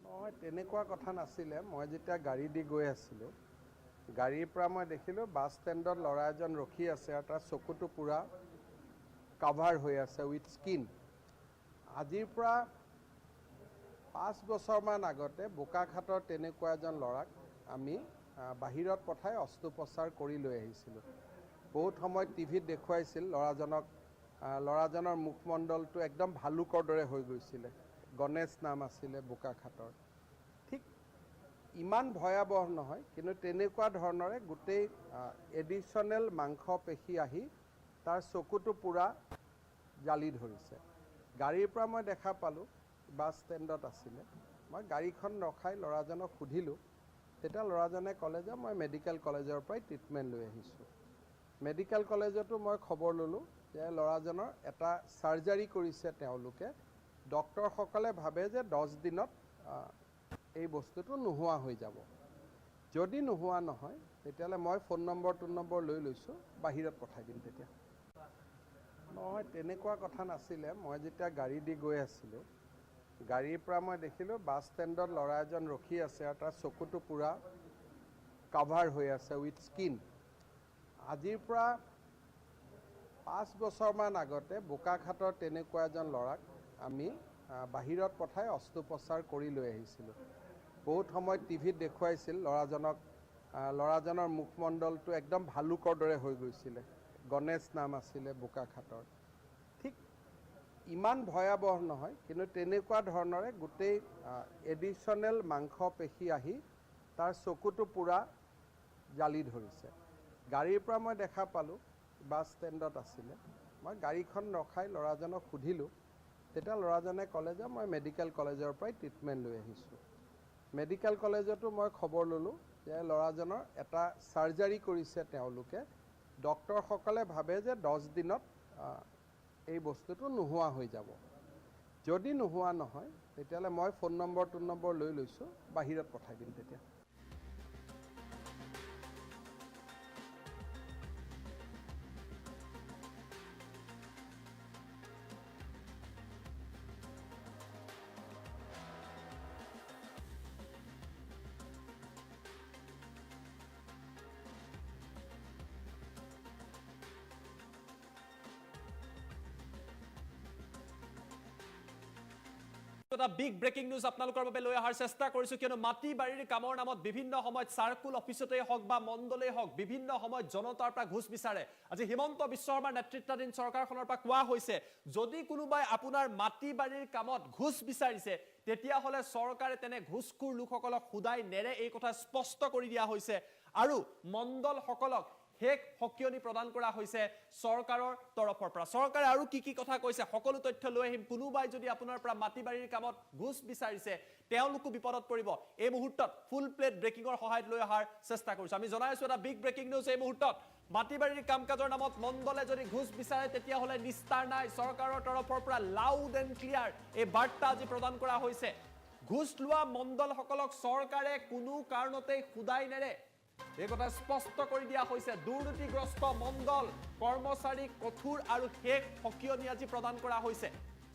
নহয়, তেনেকুৱা কথা নাছিলে। মই যেতিয়া গাড়ী দি গৈ আছিলোঁ, গাড়ীৰ পৰা মই দেখিলোঁ বাছ ষ্টেণ্ডত ল'ৰা এজন ৰখি আছে আৰু তাৰ চকুটো পূৰা কাভাৰ হৈ আছে উইথ স্কিন। আজিৰ পৰা 5 বছৰমান আগতে বোকাখাটৰ তেনেকুৱা এজন ল'ৰাক আমি বাহিৰত পঠাই অস্ত্ৰোপচাৰ কৰি লৈ আহিছিলোঁ। বহুত সময়ত টিভিত দেখুৱাইছিল ল'ৰাজনৰ মুখমণ্ডলটো একদম ভালুকৰ দৰে হৈ গৈছিলে। গণেশ নাম আছিলে বোকাখাটৰ। ঠিক ইমান ভয়াৱহ নহয়, কিন্তু তেনেকুৱা ধৰণৰে গোটেই এডিশ্যনেল মাংসপেশী আহি তাৰ চকুটো পূৰা জালি ধৰিছে। গাড়ীৰ পৰা মই দেখা পালোঁ বাছ ষ্টেণ্ডত আছিলে। মই গাড়ীখন ৰখাই ল'ৰাজনক সুধিলোঁ, তেতিয়া ল'ৰাজনে ক'লে যে মই মেডিকেল কলেজৰ পৰাই ট্ৰিটমেণ্ট লৈ আহিছোঁ। মেডিকেল কলেজতো মই খবৰ ল'লোঁ যে ল'ৰাজনৰ এটা চাৰ্জাৰী কৰিছে তেওঁলোকে। ডক্টৰসকলে ভাবে যে 10 দিনত এই বস্তুটো নোহোৱা হৈ যাব। যদি নোহোৱা নহয় তেতিয়াহ'লে মই ফোন নম্বৰ লৈ লৈছোঁ, বাহিৰত পঠাই দিম তেতিয়া। নহয়, তেনেকুৱা কথা নাছিলে। মই যেতিয়া গাড়ী দি গৈ আছিলোঁ, গাড়ীৰ পৰা মই দেখিলোঁ বাছ ষ্টেণ্ডত ল'ৰা এজন ৰখি আছে আৰু তাৰ চকুটো পূৰা কাভাৰ হৈ আছে উইথ স্কিন। আজিৰ পৰা 5 বছৰমান আগতে বোকাখাটৰ তেনেকুৱা এজন ল'ৰাক আমি বাহিৰত পঠাই অস্ত্ৰোপচাৰ কৰি লৈ আহিছিলোঁ। বহুত সময়ত টিভিত দেখুৱাইছিল ল'ৰাজনৰ মুখমণ্ডলটো একদম ভালুকৰ দৰে হৈ গৈছিলে। গণেশ নাম আছিলে বোকাখাটৰ। ঠিক ইমান ভয়াৱহ নহয়, কিন্তু তেনেকুৱা ধৰণৰে গোটেই এডিশ্যনেল মাংসপেশী আহি তাৰ চকুটো পূৰা জালি ধৰিছে। গাড়ীৰ পৰা মই দেখা পালোঁ বাছ ষ্টেণ্ডত আছিলে। মই গাড়ীখন ৰখাই ল'ৰাজনক সুধিলোঁ, তেতিয়া ল'ৰাজনে ক'লে যে মই মেডিকেল কলেজৰ পৰাই ট্ৰিটমেণ্ট লৈ আহিছোঁ। মেডিকেল কলেজতো মই খবৰ ল'লোঁ যে ল'ৰাজনৰ এটা চাৰ্জাৰী কৰিছে তেওঁলোকে। ডক্টৰসকলে ভাবে যে 10 দিনত এই বস্তুটো নোহোৱা হৈ যাব। যদি নোহোৱা নহয় তেতিয়াহ'লে মই ফোন নম্বৰ লৈ লৈছোঁ, বাহিৰত পঠাই দিম তেতিয়া। এটা বিগ ব্ৰেকিং নিউজ আপোনালোকৰ বাবে লৈ অহাৰ চেষ্টা কৰিছোঁ, কিয়নো মাটি বাৰীৰ কামৰ নামত বিভিন্ন সময়ত চাৰ্কুল অফিচতেই হওক বা মণ্ডলেই হওক বিভিন্ন সময়ত জনতাৰ পৰা ঘুচ বিচাৰে। আজি হিমন্ত বিশ্ব শৰ্মাৰ নেতৃত্বাধীন চৰকাৰখনৰ পৰা কোৱা হৈছে যদি কোনোবাই আপোনাৰ মাটি বাৰীৰ কামত ঘুচ বিচাৰিছে তেতিয়াহ'লে চৰকাৰে তেনে ঘুচখোৰ লোকসকলক সুদাই নেৰে, এই কথা স্পষ্ট কৰি দিয়া হৈছে। আৰু মণ্ডলসকলক শেষ সকিয়নি প্ৰদান কৰা হৈছে চৰকাৰৰ তৰফৰ পৰা। চৰকাৰে আৰু কি কথা কৈছে সকলো তথ্য লৈ আহিম। কোনোবাই যদি আপোনাৰ পৰা মাটি বাৰীৰ কামত ঘুচ বিচাৰিছে তেওঁলোকো বিপদত পৰিব। এই মুহূৰ্তত ফুল প্লেট ব্ৰেকিঙৰ সহায়ত লৈ অহাৰ চেষ্টা কৰিছোঁ। আমি জনাই আছোঁ এটা বিগ ব্ৰেকিং নিউজ এই মুহূৰ্তত। মাটি বাৰীৰ কাম কাজৰ নামত মণ্ডলে যদি ঘুচ বিচাৰে তেতিয়াহ'লে নিস্তাৰ নাই। চৰকাৰৰ তৰফৰ পৰা লাউড এণ্ড ক্লিয়াৰ এই বাৰ্তা আজি প্ৰদান কৰা হৈছে। ঘুচ লোৱা মণ্ডলসকলক চৰকাৰে কোনো কাৰণতেই সুদাই নেৰে, এই কথা স্পষ্ট কৰি দিয়া হৈছে। দুৰ্নীতিগ্ৰস্ত মণ্ডল কৰ্মচাৰীক কঠোৰ আৰু শেষ সকিয়নি আজি প্ৰদান কৰা হৈছে।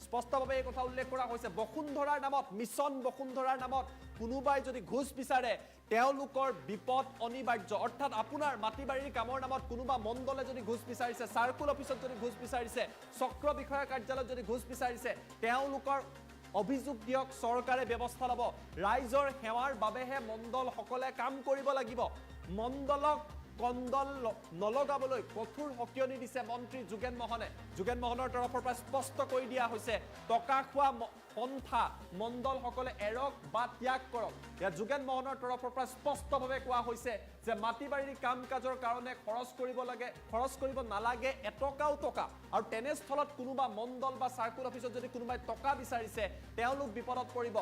স্পষ্টভাৱে এই কথা উল্লেখ কৰা হৈছে। বসুন্ধৰাৰ নামত, মিছন বসুন্ধৰাৰ নামত কোনোবাই যদি ঘুচ বিচাৰে তেওঁলোকৰ বিপদ অনিবাৰ্য। অৰ্থাৎ আপোনাৰ মাটি বাৰীৰ কামৰ নামত কোনোবা মণ্ডলে যদি ঘুচ বিচাৰিছে, চাৰ্কুল অফিচত যদি ঘুচ বিচাৰিছে, চক্ৰ বিষয়া কাৰ্যালয়ত যদি ঘুচ বিচাৰিছে, তেওঁলোকৰ অভিযোগ দিয়ক, চৰকাৰে ব্যৱস্থা ল'ব। ৰাইজৰ সেৱাৰ বাবেহে মণ্ডলসকলে কাম কৰিব লাগিব। মণ্ডলক কন্দল নলগাবলৈ কঠোৰ সকিয়নি দিছে মন্ত্ৰী যোগেন মোহনে। যোগেন মোহনৰ তৰফৰ পৰা স্পষ্ট কৰি দিয়া হৈছে টকা খোৱা পন্থা মণ্ডলসকলে এৰক বা ত্যাগ কৰক। ইয়াত যোগেন মোহনৰ তৰফৰ পৰা স্পষ্টভাৱে কোৱা হৈছে যে মাটি বাৰীৰ কাম কাজৰ কাৰণে খৰচ কৰিব নালাগে এটকাও টকা, আৰু তেনেস্থলত কোনোবা মণ্ডল বা চাৰ্কুল অফিচত যদি কোনোবাই টকা বিচাৰিছে তেওঁলোক বিপদত পৰিব।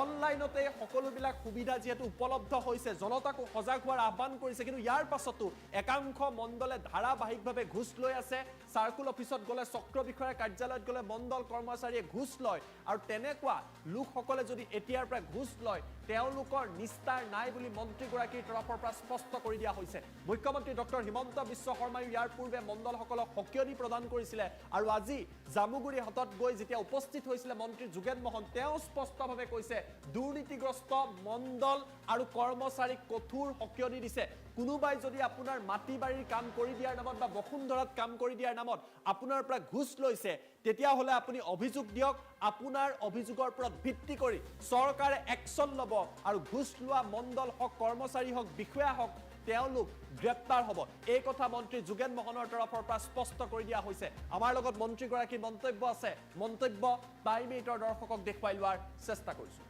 অনলাইনতে সকলোবিলাক সুবিধা যিহেতু উপলব্ধ হৈছে, জনতাকো সজাগ হোৱাৰ আহ্বান কৰিছে, কিন্তু ইয়াৰ পাছতো একাংশ মণ্ডলে ধাৰাবাহিকভাৱে ঘোষ লৈ আছে। চাৰ্কুল অফিচত গ'লে, চক্ৰ বিষয়াৰ কাৰ্যালয়ত গ'লে মণ্ডল কৰ্মচাৰীয়ে ঘোষ লয়, আৰু তেনেকুৱা লোকসকলে যদি এতিয়াৰ পৰা ঘোষ লয় তেওঁলোকৰ নিস্তাৰ নাই বুলি মন্ত্ৰীগৰাকীৰ তৰফৰ পৰা স্পষ্ট কৰি দিয়া হৈছে। মুখ্যমন্ত্ৰী ডক্টৰ হিমন্ত বিশ্ব শৰ্মাই ইয়াৰ পূৰ্বে মণ্ডলসকলক সকিয়নি প্ৰদান কৰিছিলে, আৰু আজি জামুগুৰি হাটত গৈ যেতিয়া উপস্থিত হৈছিলে মন্ত্ৰী যোগেন মোহন, তেওঁ স্পষ্টভাৱে কৈছে দুৰ্নীতিগ্ৰস্ত মণ্ডল আৰু কৰ্মচাৰীক কঠোৰ সকিয়নি দিছে। কোনোবাই যদি আপোনাৰ মাটি বাৰীৰ কাম কৰি দিয়াৰ নামত বা বসুন্ধৰাত কাম কৰি দিয়াৰ নামত আপোনাৰ পৰা ঘোষ লৈছে, তেতিয়াহ'লে আপুনি অভিযোগ দিয়ক। আপোনাৰ অভিযোগৰ ওপৰত ভিত্তি কৰি চৰকাৰে একশ্যন ল'ব, আৰু ঘোষ লোৱা মণ্ডল হওক, কৰ্মচাৰী হওক, বিষয়া হওক, তেওঁলোক গ্ৰেপ্তাৰ হ'ব। এই কথা মন্ত্ৰী যোগেন মোহনৰ তৰফৰ পৰা স্পষ্ট কৰি দিয়া হৈছে। আমাৰ লগত মন্ত্ৰীগৰাকীৰ মন্তব্য আছে, মন্তব্য টাইম 8ৰ দৰ্শকক দেখুৱাই লোৱাৰ চেষ্টা কৰিছোঁ।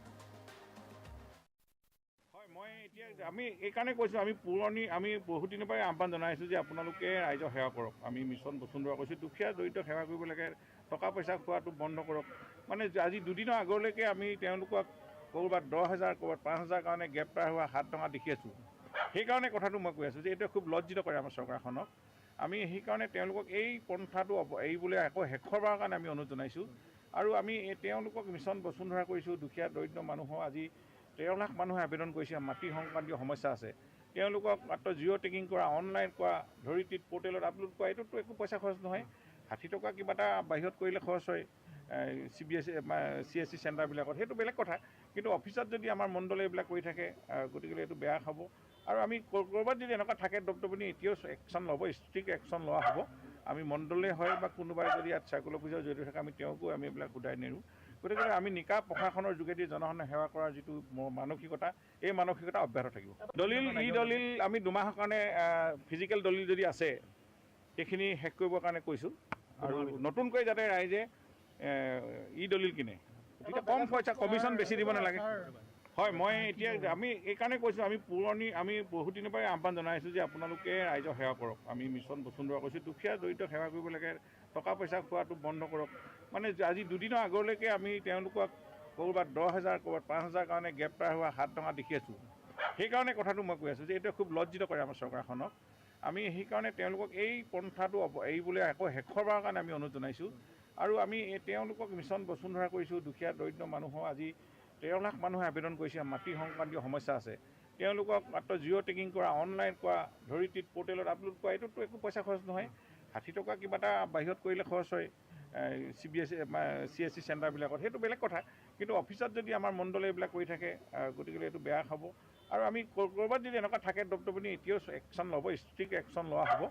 মই এতিয়া আমি এইকাৰণে কৈছোঁ, আমি বহুত দিনৰ পৰাই আহ্বান জনাইছোঁ যে আপোনালোকে ৰাইজক সেৱা কৰক। আমি মিছন বসুন্ধৰা কৈছোঁ দুখীয়া দৰিদ্ৰ সেৱা কৰিব লাগে, টকা পইচা খোৱাটো বন্ধ কৰক। মানে আজি দুদিনৰ আগলৈকে আমি তেওঁলোকক ক'ৰবাত 10,000 ক'ৰবাত 5,000 কাৰণে গ্ৰেপ্তাৰ হোৱা 7 টকা দেখি আছোঁ। সেইকাৰণে কথাটো মই কৈ আছোঁ যে এইটো খুব লজ্জিত কৰে আমাৰ চৰকাৰখনক। আমি সেইকাৰণে তেওঁলোকক এই পন্থাটো এৰিবলৈ আকৌ শেষৰবাৰৰ কাৰণে আমি অনুৰোধ জনাইছোঁ, আৰু আমি তেওঁলোকক মিছন বসুন্ধৰা কৰিছোঁ। দুখীয়া দৰিদ্ৰ মানুহৰ আজি 13 লাখ মানুহে আবেদন কৰিছে, মাটি সংক্ৰান্তীয় সমস্যা আছে, তেওঁলোকক মাত্ৰ জিঅ' টেকিং কৰা, অনলাইন কৰা, ধৰিত্ৰীত পৰ্টেলত আপলোড কৰা, এইটোতো একো পইচা খৰচ নহয়। 60 টকা কিবা এটা বাহিৰত কৰিলে খৰচ হয় CSC চেণ্টাৰবিলাকত, সেইটো বেলেগ কথা। কিন্তু অফিচত যদি আমাৰ মণ্ডলে এইবিলাক কৰি থাকে, গতিকে এইটো বেয়া খাব। আৰু আমি ক'ৰবাত যদি এনেকুৱা থাকে দপদপনি, এতিয়াও একশ্যন ল'ব, ষ্ট্ৰিক্ট একশ্যন লোৱা হ'ব। আমি মণ্ডলে হয় বা কোনোবাই যদি ইয়াত চাৰ্কুল অফিচৰ জড়িত থাকে তেওঁকো আমি এইবিলাক সোধাই নেৰোঁ। গতিকে আমি নিকা প্ৰশাসনৰ যোগেদি জনসাধাৰণে সেৱা কৰাৰ যিটো মানসিকতা, এই মানসিকতা অব্যাহত থাকিব। দলিল আমি 2 মাহৰ কাৰণে ফিজিকেল দলিল যদি আছে সেইখিনি শেষ কৰিবৰ কাৰণে কৈছোঁ, আৰু নতুনকৈ যাতে ৰাইজে দলিল কিনে, তেতিয়া কম পইচা, কমিশ্যন বেছি দিব নালাগে। হয়, মই এতিয়া আমি এইকাৰণে কৈছোঁ, আমি বহুত দিনৰ পৰাই আহ্বান জনাইছোঁ যে আপোনালোকে ৰাইজক সেৱা কৰক। আমি মিছন বসুন্ধৰা কৈছোঁ দুখীয়া দৰিদ্ৰ সেৱা কৰিব লাগে, টকা পইচা খোৱাটো বন্ধ কৰক। মানে আজি দুদিনৰ আগলৈকে আমি তেওঁলোকক ক'ৰবাত 10,000 ক'ৰবাত 5,000 কাৰণে গ্ৰেপ্তাৰ হোৱা 7 টকা দেখি আছোঁ। সেইকাৰণে কথাটো মই কৈ আছোঁ যে এইটো খুব লজ্জিত কৰে আমাৰ চৰকাৰখনক। আমি সেইকাৰণে তেওঁলোকক এই পন্থাটো এৰিবলৈ আকৌ শেষৰবাৰৰ কাৰণে আমি অনুৰোধ জনাইছোঁ, আৰু আমি তেওঁলোকক মিছন বসুন্ধৰা কৰিছোঁ। দুখীয়া দৰিদ্ৰ মানুহৰ আজি 13 লাখ মানুহে আবেদন কৰিছে, মাটি সংক্ৰান্তীয় সমস্যা আছে, তেওঁলোকক মাত্ৰ জিঅ' টেকিং কৰা, অনলাইন কৰা, ধৰিত্ৰীত পৰ্টেলত আপলোড কৰা, এইটোতো একো পইচা খৰচ নহয়। 60 টকা কিবা এটা বাহিৰত কৰিলে খৰচ হয় CSC চেণ্টাৰবিলাকত, সেইটো বেলেগ কথা। কিন্তু অফিচত যদি আমাৰ মণ্ডলে এইবিলাক কৰি থাকে, গতিকে এইটো বেয়া খাব। আৰু আমি ক'ৰবাত যদি এনেকুৱা থাকে দপদপনি, এতিয়াও একশ্যন ল'ব, ষ্ট্ৰিক্ট একশ্যন লোৱা হ'ব।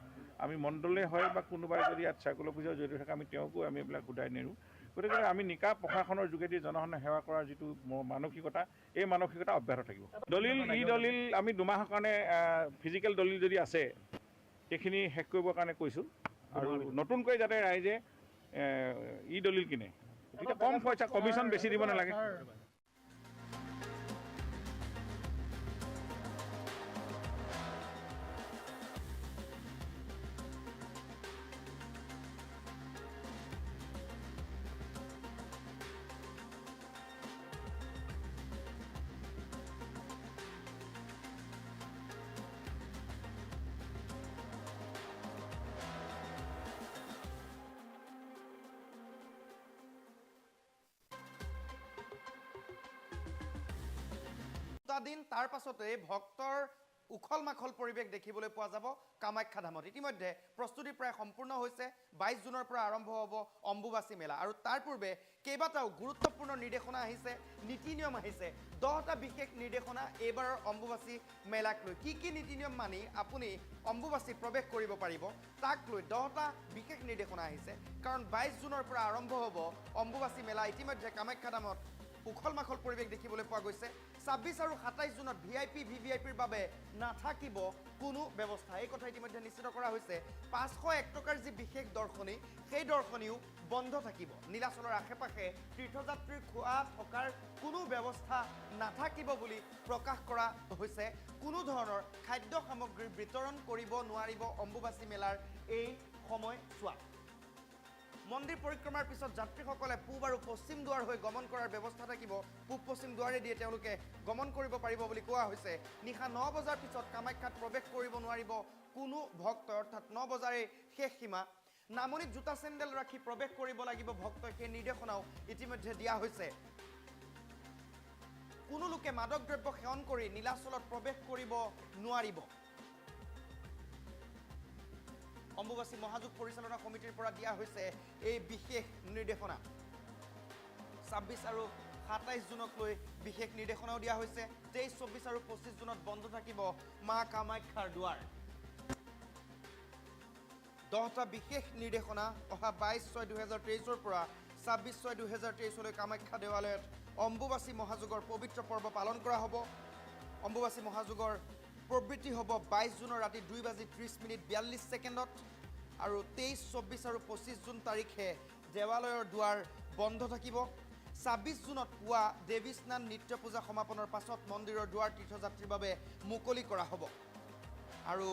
আমি মণ্ডলে হয় বা কোনোবাই যদি ইয়াত চাৰ্কুল অফিচৰ জড়িত থাকে তেওঁকো আমি এইবিলাক সোধাই নেৰোঁ। গতিকে আমি নিকা প্ৰশাসনৰ যোগেদি জনসাধাৰণে সেৱা কৰাৰ যিটো মানসিকতা, এই মানসিকতা অব্যাহত থাকিব। দলিল আমি 2 মাহৰ কাৰণে ফিজিকেল দলিল যদি আছে সেইখিনি শেষ কৰিবৰ কাৰণে কৈছোঁ, আৰু নতুনকৈ যাতে ৰাইজে দলিল কিনে, তেতিয়া কম পইচা, কমিশ্যন বেছি দিব নালাগে। দিন তাৰ পাছতে ভক্তৰ উখল মাখল পৰিৱেশ দেখিবলৈ পোৱা যাব কামাখ্যা ধামত। ইতিমধ্যে প্ৰস্তুতি প্ৰায় সম্পূৰ্ণ হৈছে। 22 জুনৰ পৰা আৰম্ভ হ'ব অম্বুবাচী মেলা, আৰু তাৰ পূৰ্বে কেইবাটাও গুৰুত্বপূৰ্ণ নিৰ্দেশনা আহিছে, নীতি নিয়ম আহিছে। 10টা বিশেষ নিৰ্দেশনা এইবাৰৰ অম্বুবাচী মেলাক লৈ। কি নীতি নিয়ম মানি আপুনি অম্বুবাচীত প্ৰৱেশ কৰিব পাৰিব তাক লৈ 10টা বিশেষ নিৰ্দেশনা আহিছে। কাৰণ 22 জুনৰ পৰা আৰম্ভ হ'ব অম্বুবাচী মেলা। ইতিমধ্যে কামাখ্যা ধামত উখল মাখল পৰিৱেশ দেখিবলৈ পোৱা গৈছে 26 আৰু 27 জুনত ভিভিআইপিৰ বাবে নাথাকিব কোনো ব্যৱস্থা এই কথা ইতিমধ্যে নিশ্চিত কৰা হৈছে 501 টকাৰ যি বিশেষ দৰ্শনী সেই দৰ্শনীও বন্ধ থাকিব নীলাচলৰ আশে-পাশে তীৰ্থযাত্ৰীৰ খোৱা থকাৰ কোনো ব্যৱস্থা নাথাকিব বুলি প্ৰকাশ কৰা হৈছে কোনো ধৰণৰ খাদ্য সামগ্ৰী বিতৰণ কৰিব নোৱাৰিব অম্বুবাচী মেলাৰ এই সময়ছোৱাত মন্দিৰ পৰিক্ৰমাৰ পিছত যাত্ৰীসকলে পূব আৰু পশ্চিম দুৱাৰ হৈ গমন কৰাৰ ব্যৱস্থা থাকিব পূব পশ্চিম দুৱাৰে দিয়ে তেওঁলোকে গমন কৰিব পাৰিব বুলি কোৱা হৈছে নিশা 9 বজাৰ পিছত কামাখ্যাত প্ৰৱেশ কৰিব নোৱাৰিব কোনো ভক্ত অৰ্থাৎ 9 বজাৰে শেষ সীমা নামনিত জোতা চেণ্ডেল ৰাখি প্ৰৱেশ কৰিব লাগিব ভক্তই সেই নিৰ্দেশনাও ইতিমধ্যে দিয়া হৈছে কোনো লোকে মাদক দ্ৰব্য সেৱন কৰি নীলাচলত প্ৰৱেশ কৰিব নোৱাৰিব অম্বুবাচী মহাযোগ পৰিচালনা কমিটিৰ পৰা দিয়া হৈছে এই বিশেষ নিৰ্দেশনা 26 আৰু 27 জুনক লৈ বিশেষ নিৰ্দেশনাও দিয়া হৈছে 23 24 আৰু 25 জুনত বন্ধ থাকিব মা কামাখ্যাৰ দুৱাৰ 10টা বিশেষ নিৰ্দেশনা অহা 22/6/2023 পৰা 26/6/2023 লৈ কামাখ্যা দেৱালয়ত অম্বুবাচী মহাযোগৰ পবিত্ৰ পৰ্ব পালন কৰা হ'ব অম্বুবাচী মহাযোগৰ প্ৰবৃত্তি হ'ব 22 জুনৰ ৰাতি 2:30:42 আৰু 23 24 আৰু 25 জুন তাৰিখে দেৱালয়ৰ দুৱাৰ বন্ধ থাকিব 26 জুনত পুৱা দেৱী স্নান নিত্য পূজা সমাপনৰ পাছত মন্দিৰৰ দুৱাৰ তীৰ্থযাত্ৰীৰ বাবে মুকলি কৰা হ'ব আৰু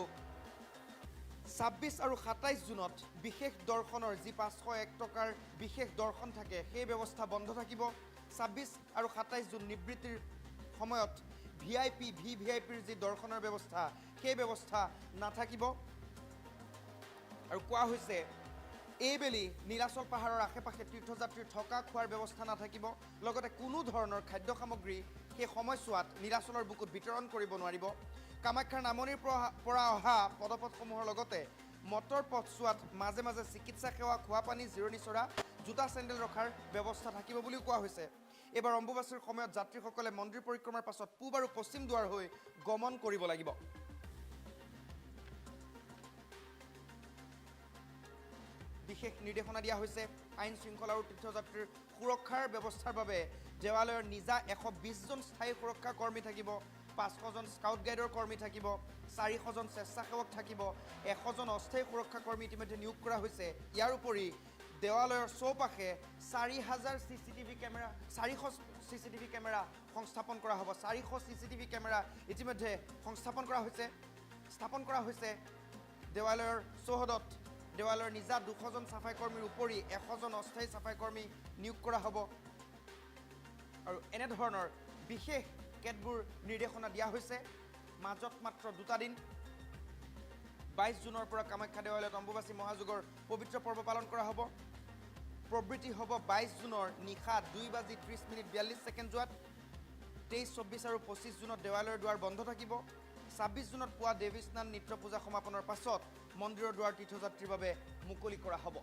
26 আৰু 27 জুনত বিশেষ দৰ্শনৰ যি 501 টকাৰ বিশেষ দৰ্শন থাকে সেই ব্যৱস্থা বন্ধ থাকিব 26 আৰু 27 জুন নিবৃত্তিৰ সময়ত ভিভিআইপিৰ যি দৰ্শনৰ ব্যৱস্থা সেই ব্যৱস্থা নাথাকিব আৰু কোৱা হৈছে এইবেলি নীলাচল পাহাৰৰ আশে-পাশে তীৰ্থযাত্ৰীৰ থকা খোৱাৰ ব্যৱস্থা নাথাকিব লগতে কোনো ধৰণৰ খাদ্য সামগ্ৰী সেই সময়ছোৱাত নীলাচলৰ বুকুত বিতৰণ কৰিব নোৱাৰিব কামাখ্যাৰ নামনিৰ পৰা অহা পদপথসমূহৰ লগতে মটৰ পথছোৱাত মাজে মাজে চিকিৎসা সেৱা খোৱা পানী জিৰণি চৰা জোতা চেণ্ডেল ৰখাৰ ব্যৱস্থা থাকিব বুলিও কোৱা হৈছে এবাৰ অম্বুবাচীৰ সময়ত যাত্ৰীসকলে মন্দিৰ পৰিক্ৰমাৰ পাছত পূব আৰু পশ্চিম দুৱাৰ হৈ গমন কৰিব লাগিব বিশেষ নিৰ্দেশনা দিয়া হৈছে আইন শৃংখলা আৰু তীৰ্থযাত্ৰীৰ সুৰক্ষাৰ ব্যৱস্থাৰ বাবে দেৱালয়ৰ নিজা 120 জন স্থায়ী সুৰক্ষা কৰ্মী থাকিব 500 জন স্কাউট গাইডৰ কৰ্মী থাকিব 400 জন স্বেচ্ছাসেৱক থাকিব 100 জন অস্থায়ী সুৰক্ষা কৰ্মী ইতিমধ্যে নিয়োগ কৰা হৈছে ইয়াৰ উপৰি দেৱালয়ৰ চৌপাশে 4,000 চিচিটিভি কেমেৰা সংস্থাপন কৰা হ'ব 400 চিচিটিভি কেমেৰা ইতিমধ্যে স্থাপন কৰা হৈছে দেৱালয়ৰ চৌহদত দেৱালয়ৰ নিজা 200 জন চাফাই কৰ্মীৰ উপৰি 100 জন অস্থায়ী চাফাই কৰ্মী নিয়োগ কৰা হ'ব আৰু এনে ধৰণৰ বিশেষ কেতবোৰ নিৰ্দেশনা দিয়া হৈছে মাজত মাত্ৰ 2টা দিন 22 জুনৰ পৰা কামাখ্যা দেৱালয়ত অম্বুবাচী মহাযোগৰ পবিত্ৰ পৰ্ব পালন কৰা হ'ব প্ৰবৃত্তি হ'ব 22 জুনৰ নিশা 2:30:42 যোৱাত 23 24 আৰু 25 জুনত দেৱালয়ৰ দুৱাৰ বন্ধ থাকিব 26 জুনত পুৱা দেৱী স্নান নিত্য পূজা সমাপনৰ পাছত মন্দিৰৰ দুৱাৰ তীৰ্থযাত্ৰীৰ বাবে মুকলি কৰা হ'ব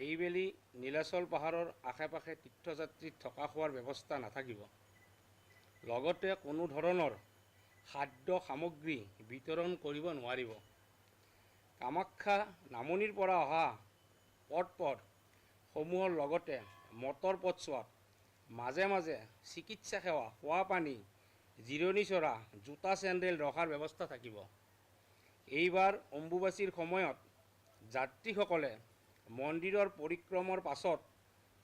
এইবেলি নীলাচল পাহাৰৰ আশে-পাশে তীৰ্থযাত্ৰীৰ থকা খোৱাৰ ব্যৱস্থা নাথাকিব লগতে কোনো ধৰণৰ খাদ্য সামগ্ৰী বিতৰণ কৰিব নোৱাৰিব কামাখ্যা নামনিৰ পৰা অহা পথসমূহৰ লগতে মটৰ পথছোৱাত মাজে মাজে চিকিৎসা সেৱা খোৱা পানী জিৰণি চৰা জোতা চেণ্ডেল ৰখাৰ ব্যৱস্থা থাকিব এইবাৰ অম্বুবাচীৰ সময়ত যাত্ৰীসকলে মন্দিৰৰ পৰিক্ৰমাৰ পাছত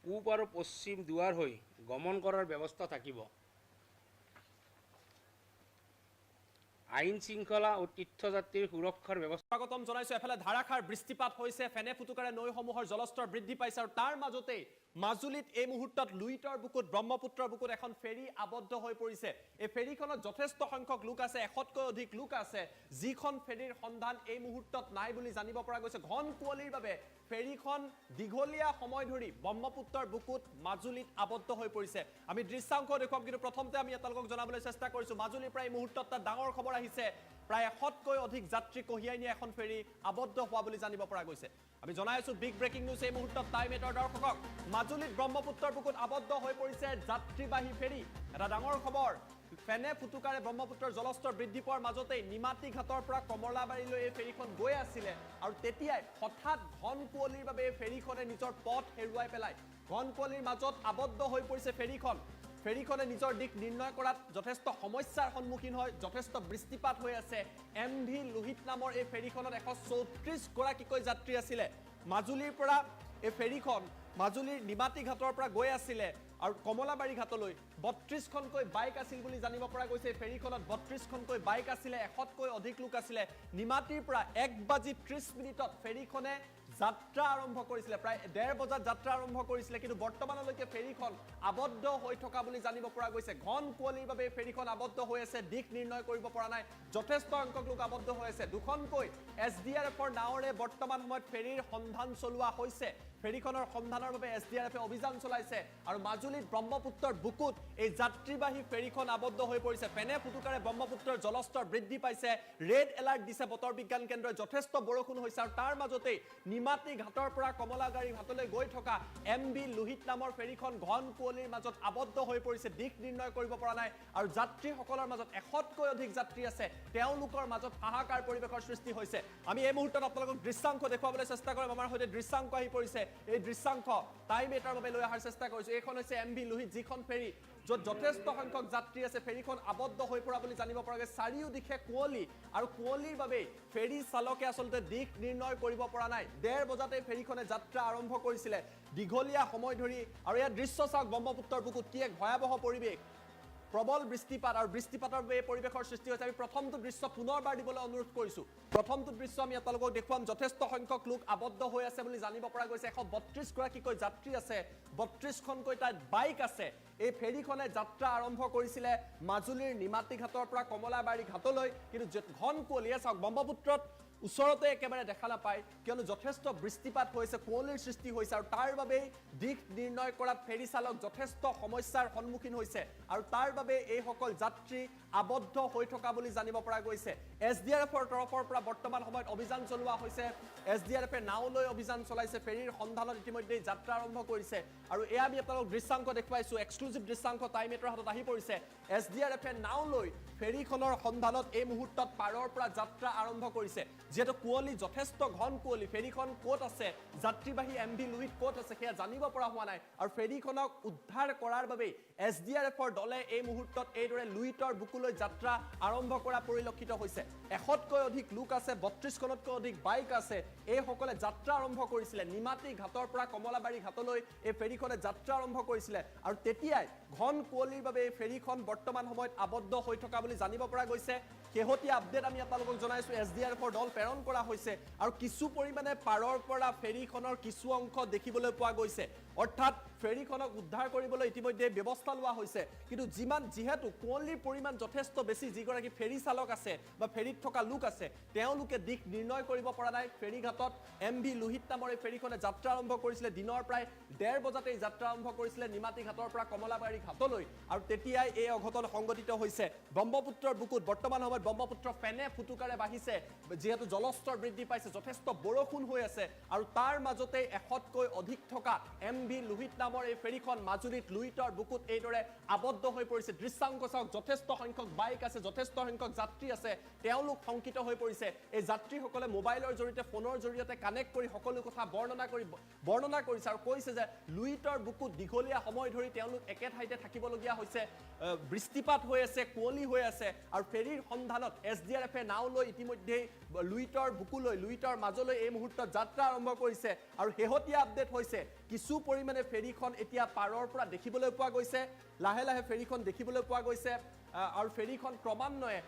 পূব আৰু পশ্চিম দুৱাৰ হৈ গমন কৰাৰ ব্যৱস্থা থাকিব আইন শৃংখলা আৰু তীৰ্থযাত্ৰীৰ সুৰক্ষাৰ ব্যৱস্থা স্বাগতম জনাইছো এফালে ধাৰাসাৰ বৃষ্টিপাত হৈছে ফেনে ফুটুকাৰে নৈসমূহৰ জলস্তৰ বৃদ্ধি পাইছে আৰু তাৰ মাজতে মাজুলীত এই মুহূৰ্তত লুইতৰ বুকুত ব্ৰহ্মপুত্ৰৰ বুকুত এখন ফেৰী আবদ্ধ হৈ পৰিছে এই ফেৰীখনত যথেষ্ট সংখ্যক লোক আছে 100তকৈ অধিক লোক আছে যিখন ফেৰীৰ সন্ধান এই মুহূৰ্তত নাই বুলি জানিব পৰা গৈছে ঘন কুঁৱলীৰ বাবে ফেৰীখন দীঘলীয়া সময় ধৰি ব্ৰহ্মপুত্ৰৰ বুকুত মাজুলীত আবদ্ধ হৈ পৰিছে আমি দৃশ্যাংশ দেখুৱাম কিন্তু প্ৰথমতে আমি আপোনালোকক জনাবলৈ চেষ্টা কৰিছো মাজুলীৰ পৰা এই মুহূৰ্তত এটা ডাঙৰ খবৰ আহিছে প্ৰায় 100তকৈ অধিক যাত্ৰী কঢ়িয়াই নিয়া এখন ফেৰী আবদ্ধ হোৱা বুলি জানিব পৰা গৈছে আমি জনাই আছো বিগ ব্ৰেকিং নিউজ এই মুহূৰ্তত টাইম 8ৰ দৰ্শকক মাজুলীত ব্ৰহ্মপুত্ৰৰ বুকুত আবদ্ধ হৈ পৰিছে যাত্ৰীবাহী ফেৰী এটা ডাঙৰ খবৰ ফেনে ফুটুকাৰে ব্ৰহ্মপুত্ৰৰ জলস্তৰ বৃদ্ধি পোৱাৰ মাজতেই নিমাতী ঘাটৰ পৰা কমলাবাৰীলৈ এই ফেৰীখন গৈ আছিলে আৰু তেতিয়াই হঠাৎ ঘন কুঁৱলীৰ বাবে এই ফেৰীখনে নিজৰ পথ হেৰুৱাই পেলায় ঘন কুঁৱলীৰ মাজত আবদ্ধ হৈ পৰিছে ফেৰীখনে নিজৰ দিশ নিৰ্ণয় কৰাত যথেষ্ট সমস্যাৰ সন্মুখীন হয় যথেষ্ট বৃষ্টিপাত হৈ আছে MV লোহিত নামৰ এই ফেৰীখনত 134 গৰাকীকৈ যাত্ৰী আছিলে মাজুলীৰ পৰা এই ফেৰীখন মাজুলীৰ নিমাতী ঘাটৰ পৰা গৈ আছিলে আৰু কমলাবাৰী ঘাটলৈ 32খনকৈ বাইক আছিল বুলি জানিব পৰা গৈছে ফেৰীখনত 32খনকৈ বাইক আছিলে 100কৈ অধিক লোক আছিলে নিমাতীৰ পৰা 1:30 ফেৰীখনে যাত্ৰা আৰম্ভ কৰিছিলে প্ৰায় 1:30 বজাত যাত্ৰা আৰম্ভ কৰিছিলে কিন্তু বৰ্তমানলৈকে ফেৰীখন আবদ্ধ হৈ থকা বুলি জানিব পৰা গৈছে ঘন কুঁৱলীৰ বাবে ফেৰীখন আবদ্ধ হৈ আছে দিশ নিৰ্ণয় কৰিব পৰা নাই যথেষ্ট সংখ্যক লোক আবদ্ধ হৈ আছে দুখনকৈ SDRFৰ নাৱৰে বৰ্তমান সময়ত ফেৰীৰ সন্ধান চলোৱা হৈছে ফেৰীখনৰ সন্ধানৰ বাবে SDRFে অভিযান চলাইছে আৰু মাজুলীত ব্ৰহ্মপুত্ৰৰ বুকুত এই যাত্ৰীবাহী ফেৰীখন আবদ্ধ হৈ পৰিছে ফেনে ফুটুকাৰে ব্ৰহ্মপুত্ৰৰ জলস্তৰ বৃদ্ধি পাইছে ৰেড এলাৰ্ট দিছে বতৰ বিজ্ঞান কেন্দ্ৰই যথেষ্ট বৰষুণ হৈছে আৰু তাৰ মাজতেই নিমাতী ঘাটৰ পৰা কমলাবাৰী ঘাটলৈ গৈ থকা MV লোহিত নামৰ ফেৰীখন ঘন কুঁৱলীৰ মাজত আবদ্ধ হৈ পৰিছে দিশ নিৰ্ণয় কৰিব পৰা নাই আৰু যাত্ৰীসকলৰ মাজত 100কৈ অধিক যাত্ৰী আছে তেওঁলোকৰ মাজত হাহাকাৰ পৰিৱেশৰ সৃষ্টি হৈছে আমি এই মুহূৰ্তত আপোনালোকক দৃশ্যাংশ দেখুৱাবলৈ চেষ্টা কৰিম আমাৰ সৈতে দৃশ্যাংশ আহি পৰিছে এই দৃশ্যাংশ টাইম 8ৰ বাবে লৈ অহাৰ চেষ্টা কৰিছো এইখন হৈছে MV লোহিত যিখন ফেৰী য'ত যথেষ্ট সংখ্যক যাত্ৰী আছে ফেৰীখন আবদ্ধ হৈ পৰা বুলি জানিব পৰা গৈছে চাৰিওদিশে কুঁৱলী আৰু কুঁৱলীৰ বাবে ফেৰী চালকে আচলতে দিশ নিৰ্ণয় কৰিব পৰা নাই 1:30 বজাতে ফেৰীখনে যাত্ৰা আৰম্ভ কৰিছিলে দীঘলীয়া সময় ধৰি আৰু ইয়াৰ দৃশ্য চাওক ব্ৰহ্মপুত্ৰৰ বুকুত কি এক ভয়াৱহ পৰিৱেশ প্ৰবল বৃষ্টিপাত আৰু বৃষ্টিপাতৰ বাবে পৰিৱেশৰ সৃষ্টি হৈছে আমি প্ৰথমটো দৃশ্য পুনৰবাৰ দিবলৈ অনুৰোধ কৰিছো প্ৰথমটো দৃশ্য আমি আপোনালোকক দেখুৱাম যথেষ্ট সংখ্যক লোক আবদ্ধ হৈ আছে বুলি জানিব পৰা গৈছে 132 গৰাকীকৈ যাত্ৰী আছে 32খনকৈ তাত বাইক আছে এই ফেৰীখনে যাত্ৰা আৰম্ভ কৰিছিলে মাজুলীৰ নিমাতী ঘাটৰ পৰা কমলাবাৰী ঘাটলৈ কিন্তু ঘন কুঁৱলীয়ে চাওক ব্ৰহ্মপুত্ৰত ওচৰতে একেবাৰে দেখা নাপায় কিয়নো যথেষ্ট বৃষ্টিপাত হৈছে কুঁৱলীৰ সৃষ্টি হৈছে আৰু তাৰ বাবেই দিশ নিৰ্ণয় কৰাত ফেৰী চালক যথেষ্ট সমস্যাৰ সন্মুখীন হৈছে আৰু তাৰ বাবে এইসকল যাত্ৰী আবদ্ধ হৈ থকা বুলি জানিব পৰা গৈছে SDRFৰ তৰফৰ পৰা বৰ্তমান সময়ত অভিযান চলোৱা হৈছে SDRFে নাওলৈ অভিযান চলাইছে ফেৰীৰ সন্ধানত ইতিমধ্যে যাত্ৰা আৰম্ভ কৰিছে আৰু এয়া আমি আপোনালোক দৃশ্যাংশ দেখুৱাইছো এক্সক্লুসিভ দৃশ্যাংশ টাইম 8ৰ হাতত আহি পৰিছে SDRFে নাওলৈ ফেৰীখনৰ সন্ধানত এই মুহূৰ্তত পাৰৰ পৰা যাত্ৰা আৰম্ভ কৰিছে যেটো কুঁৱলী যথেষ্ট ঘন কুঁৱলী ফেৰীখন ক'ত আছে যাত্ৰীবাহী MV লোহিত ক'ত আছে সেয়া জানিব পৰা হোৱা নাই আৰু ফেৰীখনক উদ্ধাৰ কৰাৰ বাবে SDRFৰ দলে এই মুহূৰ্তত এইদৰে লুইতৰ বুকুলৈ যাত্ৰা আৰম্ভ কৰা পৰিলক্ষিত হৈছে 100কৈ অধিক লোক আছে 32খনতকৈ অধিক বাইক আছে এই সকলে যাত্ৰা আৰম্ভ কৰিছিলে নিমাতী ঘাটৰ পৰা কমলাবাৰী ঘাটলৈ এই ফেৰীখনে যাত্ৰা আৰম্ভ কৰিছিলে আৰু তেতিয়াই ঘন কুঁৱলীৰ বাবে এই ফেৰীখন বৰ্তমান সময়ত আবদ্ধ হৈ থকা বুলি জানিব পৰা গৈছে কেহতীয়া আপডেট আমি আপোনালোকক জনাইছো SDRFৰ দল প্ৰেৰণ কৰা হৈছে আৰু কিছু পৰিমাণে পাৰৰ পৰা ফেৰীখনৰ কিছু অংশ দেখিবলৈ পোৱা গৈছে অৰ্থাৎ ফেৰীখনক উদ্ধাৰ কৰিবলৈ ইতিমধ্যে ব্যৱস্থা লোৱা হৈছে কিন্তু যিহেতু কুঁৱলীৰ পৰিমাণ যথেষ্ট বেছি যিগৰাকী ফেৰী চালক আছে বা ফেৰীত থকা লোক আছে তেওঁলোকে দিশ নিৰ্ণয় কৰিব পৰা নাই ফেৰীঘাটত MV লোহিত নামৰ এই ফেৰীখনে যাত্ৰা আৰম্ভ কৰিছিলে দিনৰ প্ৰায় 1:30 বজাতে যাত্ৰা আৰম্ভ কৰিছিলে নিমাতী ঘাটৰ পৰা কমলাবাৰী ঘাটলৈ আৰু তেতিয়াই এই অঘটন সংঘটিত হৈছে ব্ৰহ্মপুত্ৰৰ বুকুত বৰ্তমান সময়ত ব্ৰহ্মপুত্ৰ ফেনে ফুটুকাৰে বাঢ়িছে যেহেতু জলস্তৰ বৃদ্ধি পাইছে যথেষ্ট বৰষুণ হৈ আছে আৰু তাৰ মাজতে 100কৈ অধিক থকা MV লোহিত নামৰ এই ফেৰীখন মাজুলীত লুইতৰ বুকুত এইদৰে আবদ্ধ হৈ পৰিছে দৃশ্যাংশ চাওক যথেষ্ট সংখ্যক বাইক আছে যথেষ্ট সংখ্যক যাত্ৰী আছে তেওঁলোক শংকিত হৈ পৰিছে এই যাত্ৰীসকলে মোবাইলৰ জৰিয়তে ফোনৰ জৰিয়তে কানেক্ট কৰি সকলো কথা বৰ্ণনা কৰিছে আৰু কৈছে যে লুইতৰ বুকুত দীঘলীয়া সময় ধৰি তেওঁলোক একে ঠাইতে থাকিবলগীয়া হৈছে বৃষ্টিপাত হৈ আছে কুঁৱলী হৈ আছে আৰু ফেৰীৰ সন্ধানত SDRFে নাওলৈ ইতিমধ্যে লুইতৰ বুকুলৈ লুইতৰ মাজলৈ এই মুহূৰ্তত যাত্ৰা আৰম্ভ কৰিছে আৰু শেহতীয়া আপডেট হৈছে কিছু পৰিমাণে ফেৰীখন এতিয়া পাৰৰ পৰা দেখিবলৈ পোৱা গৈছে লাহে লাহে ফেৰীখন দেখিবলৈ পোৱা গৈছে আৰু ফেৰীখন ক্ৰমান্বয়ে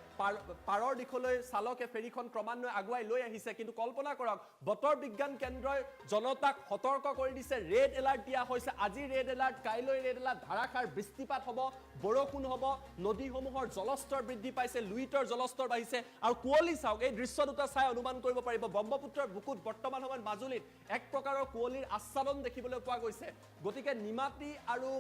পাৰৰ দিশলৈ চালকে ফেৰীখন ক্ৰমান্বয়ে আগুৱাই লৈ আহিছে কিন্তু কল্পনা কৰক বতৰ বিজ্ঞান কেন্দ্ৰই জনতাক সতৰ্ক কৰি দিছে ৰেড এলাৰ্ট দিয়া হৈছে আজি ৰেড এলাৰ্ট কাইলৈ ৰেড এলাৰ্ট ধাৰাসাৰ বৃষ্টিপাত হ'ব বৰষুণ হ'ব নদীসমূহৰ জলস্তৰ বৃদ্ধি পাইছে লুইতৰ জলস্তৰ বাঢ়িছে আৰু কুঁৱলী চাওক এই দৃশ্য দুটা চাই অনুমান কৰিব পাৰিব ব্ৰহ্মপুত্ৰৰ বুকুত বৰ্তমান সময়ত মাজুলীত এক প্ৰকাৰৰ কুঁৱলীৰ আচ্ছাদন দেখিবলৈ পোৱা গৈছে গতিকে নিমাতী আৰু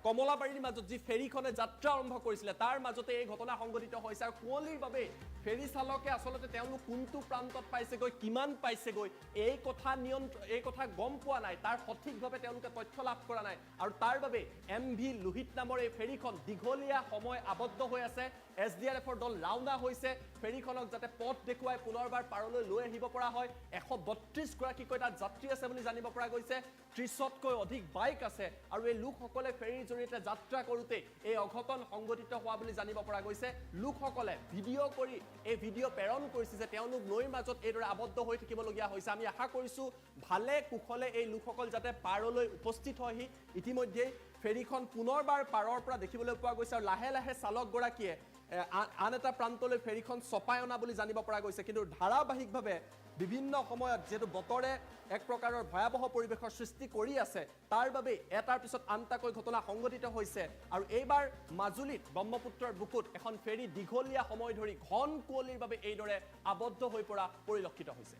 কমলাবাৰীৰ মাজত যি ফেৰীখনে যাত্ৰা আৰম্ভ কৰিছিলে তাৰ মাজতে এই ঘটনা সংঘটিত হৈছে আৰু কুঁৱলীৰ বাবে ফেৰী চালকে আচলতে তেওঁলোক কোনটো প্ৰান্তত পাইছেগৈ কিমান পাইছেগৈ এই কথা গম পোৱা নাই তাৰ সঠিকভাৱে তেওঁলোকে তথ্য লাভ কৰা নাই আৰু তাৰ বাবে MV লোহিত নামৰ এই ফেৰীখন দীঘলীয়া সময় আবদ্ধ হৈ আছে SDRFৰ দল ৰাওনা হৈছে ফেৰীখনক যাতে পথ দেখুৱাই পুনৰবাৰ পাৰলৈ লৈ আহিব পৰা হয় 132 গৰাকীকৈ তাত যাত্ৰী আছে বুলি জানিব পৰা গৈছে 30তকৈ অধিক বাইক আছে আৰু এই লোকসকলে ফেৰীৰ জৰিয়তে যাত্ৰা কৰোঁতে এই অঘটন সংঘটিত হোৱা বুলি জানিব পৰা গৈছে লোকসকলে ভিডিঅ' কৰি এই ভিডিঅ' প্ৰেৰণ কৰিছে যে তেওঁলোক নৈৰ মাজত এইদৰে আবদ্ধ হৈ থাকিবলগীয়া হৈছে আমি আশা কৰিছোঁ ভালে কুশলে এই লোকসকল যাতে পাৰলৈ উপস্থিত হয়হি ইতিমধ্যে ফেৰীখন পুনৰবাৰ পাৰৰ পৰা দেখিবলৈ পোৱা গৈছে আৰু লাহে লাহে চালকগৰাকীয়ে আন এটা প্ৰান্তলৈ ফেৰীখন চপাই অনা বুলি জানিব পৰা গৈছে কিন্তু ধাৰাবাহিকভাৱে বিভিন্ন সময়ত যেটো বতৰে এক প্ৰকাৰৰ ভয়াবহ পৰিৱেশৰ সৃষ্টি কৰি আছে তাৰ বাবে এটাৰ পিছত আনটাকৈ ঘটনা সংঘটিত হৈছে আৰু এইবাৰ মাজুলীত ব্ৰহ্মপুত্ৰৰ বুকুত এখন ফেৰী দীঘলীয়া সময় ধৰি ঘন কুঁৱলীৰ বাবে এইদৰে আবদ্ধ হৈ পৰা পৰিলক্ষিত হৈছে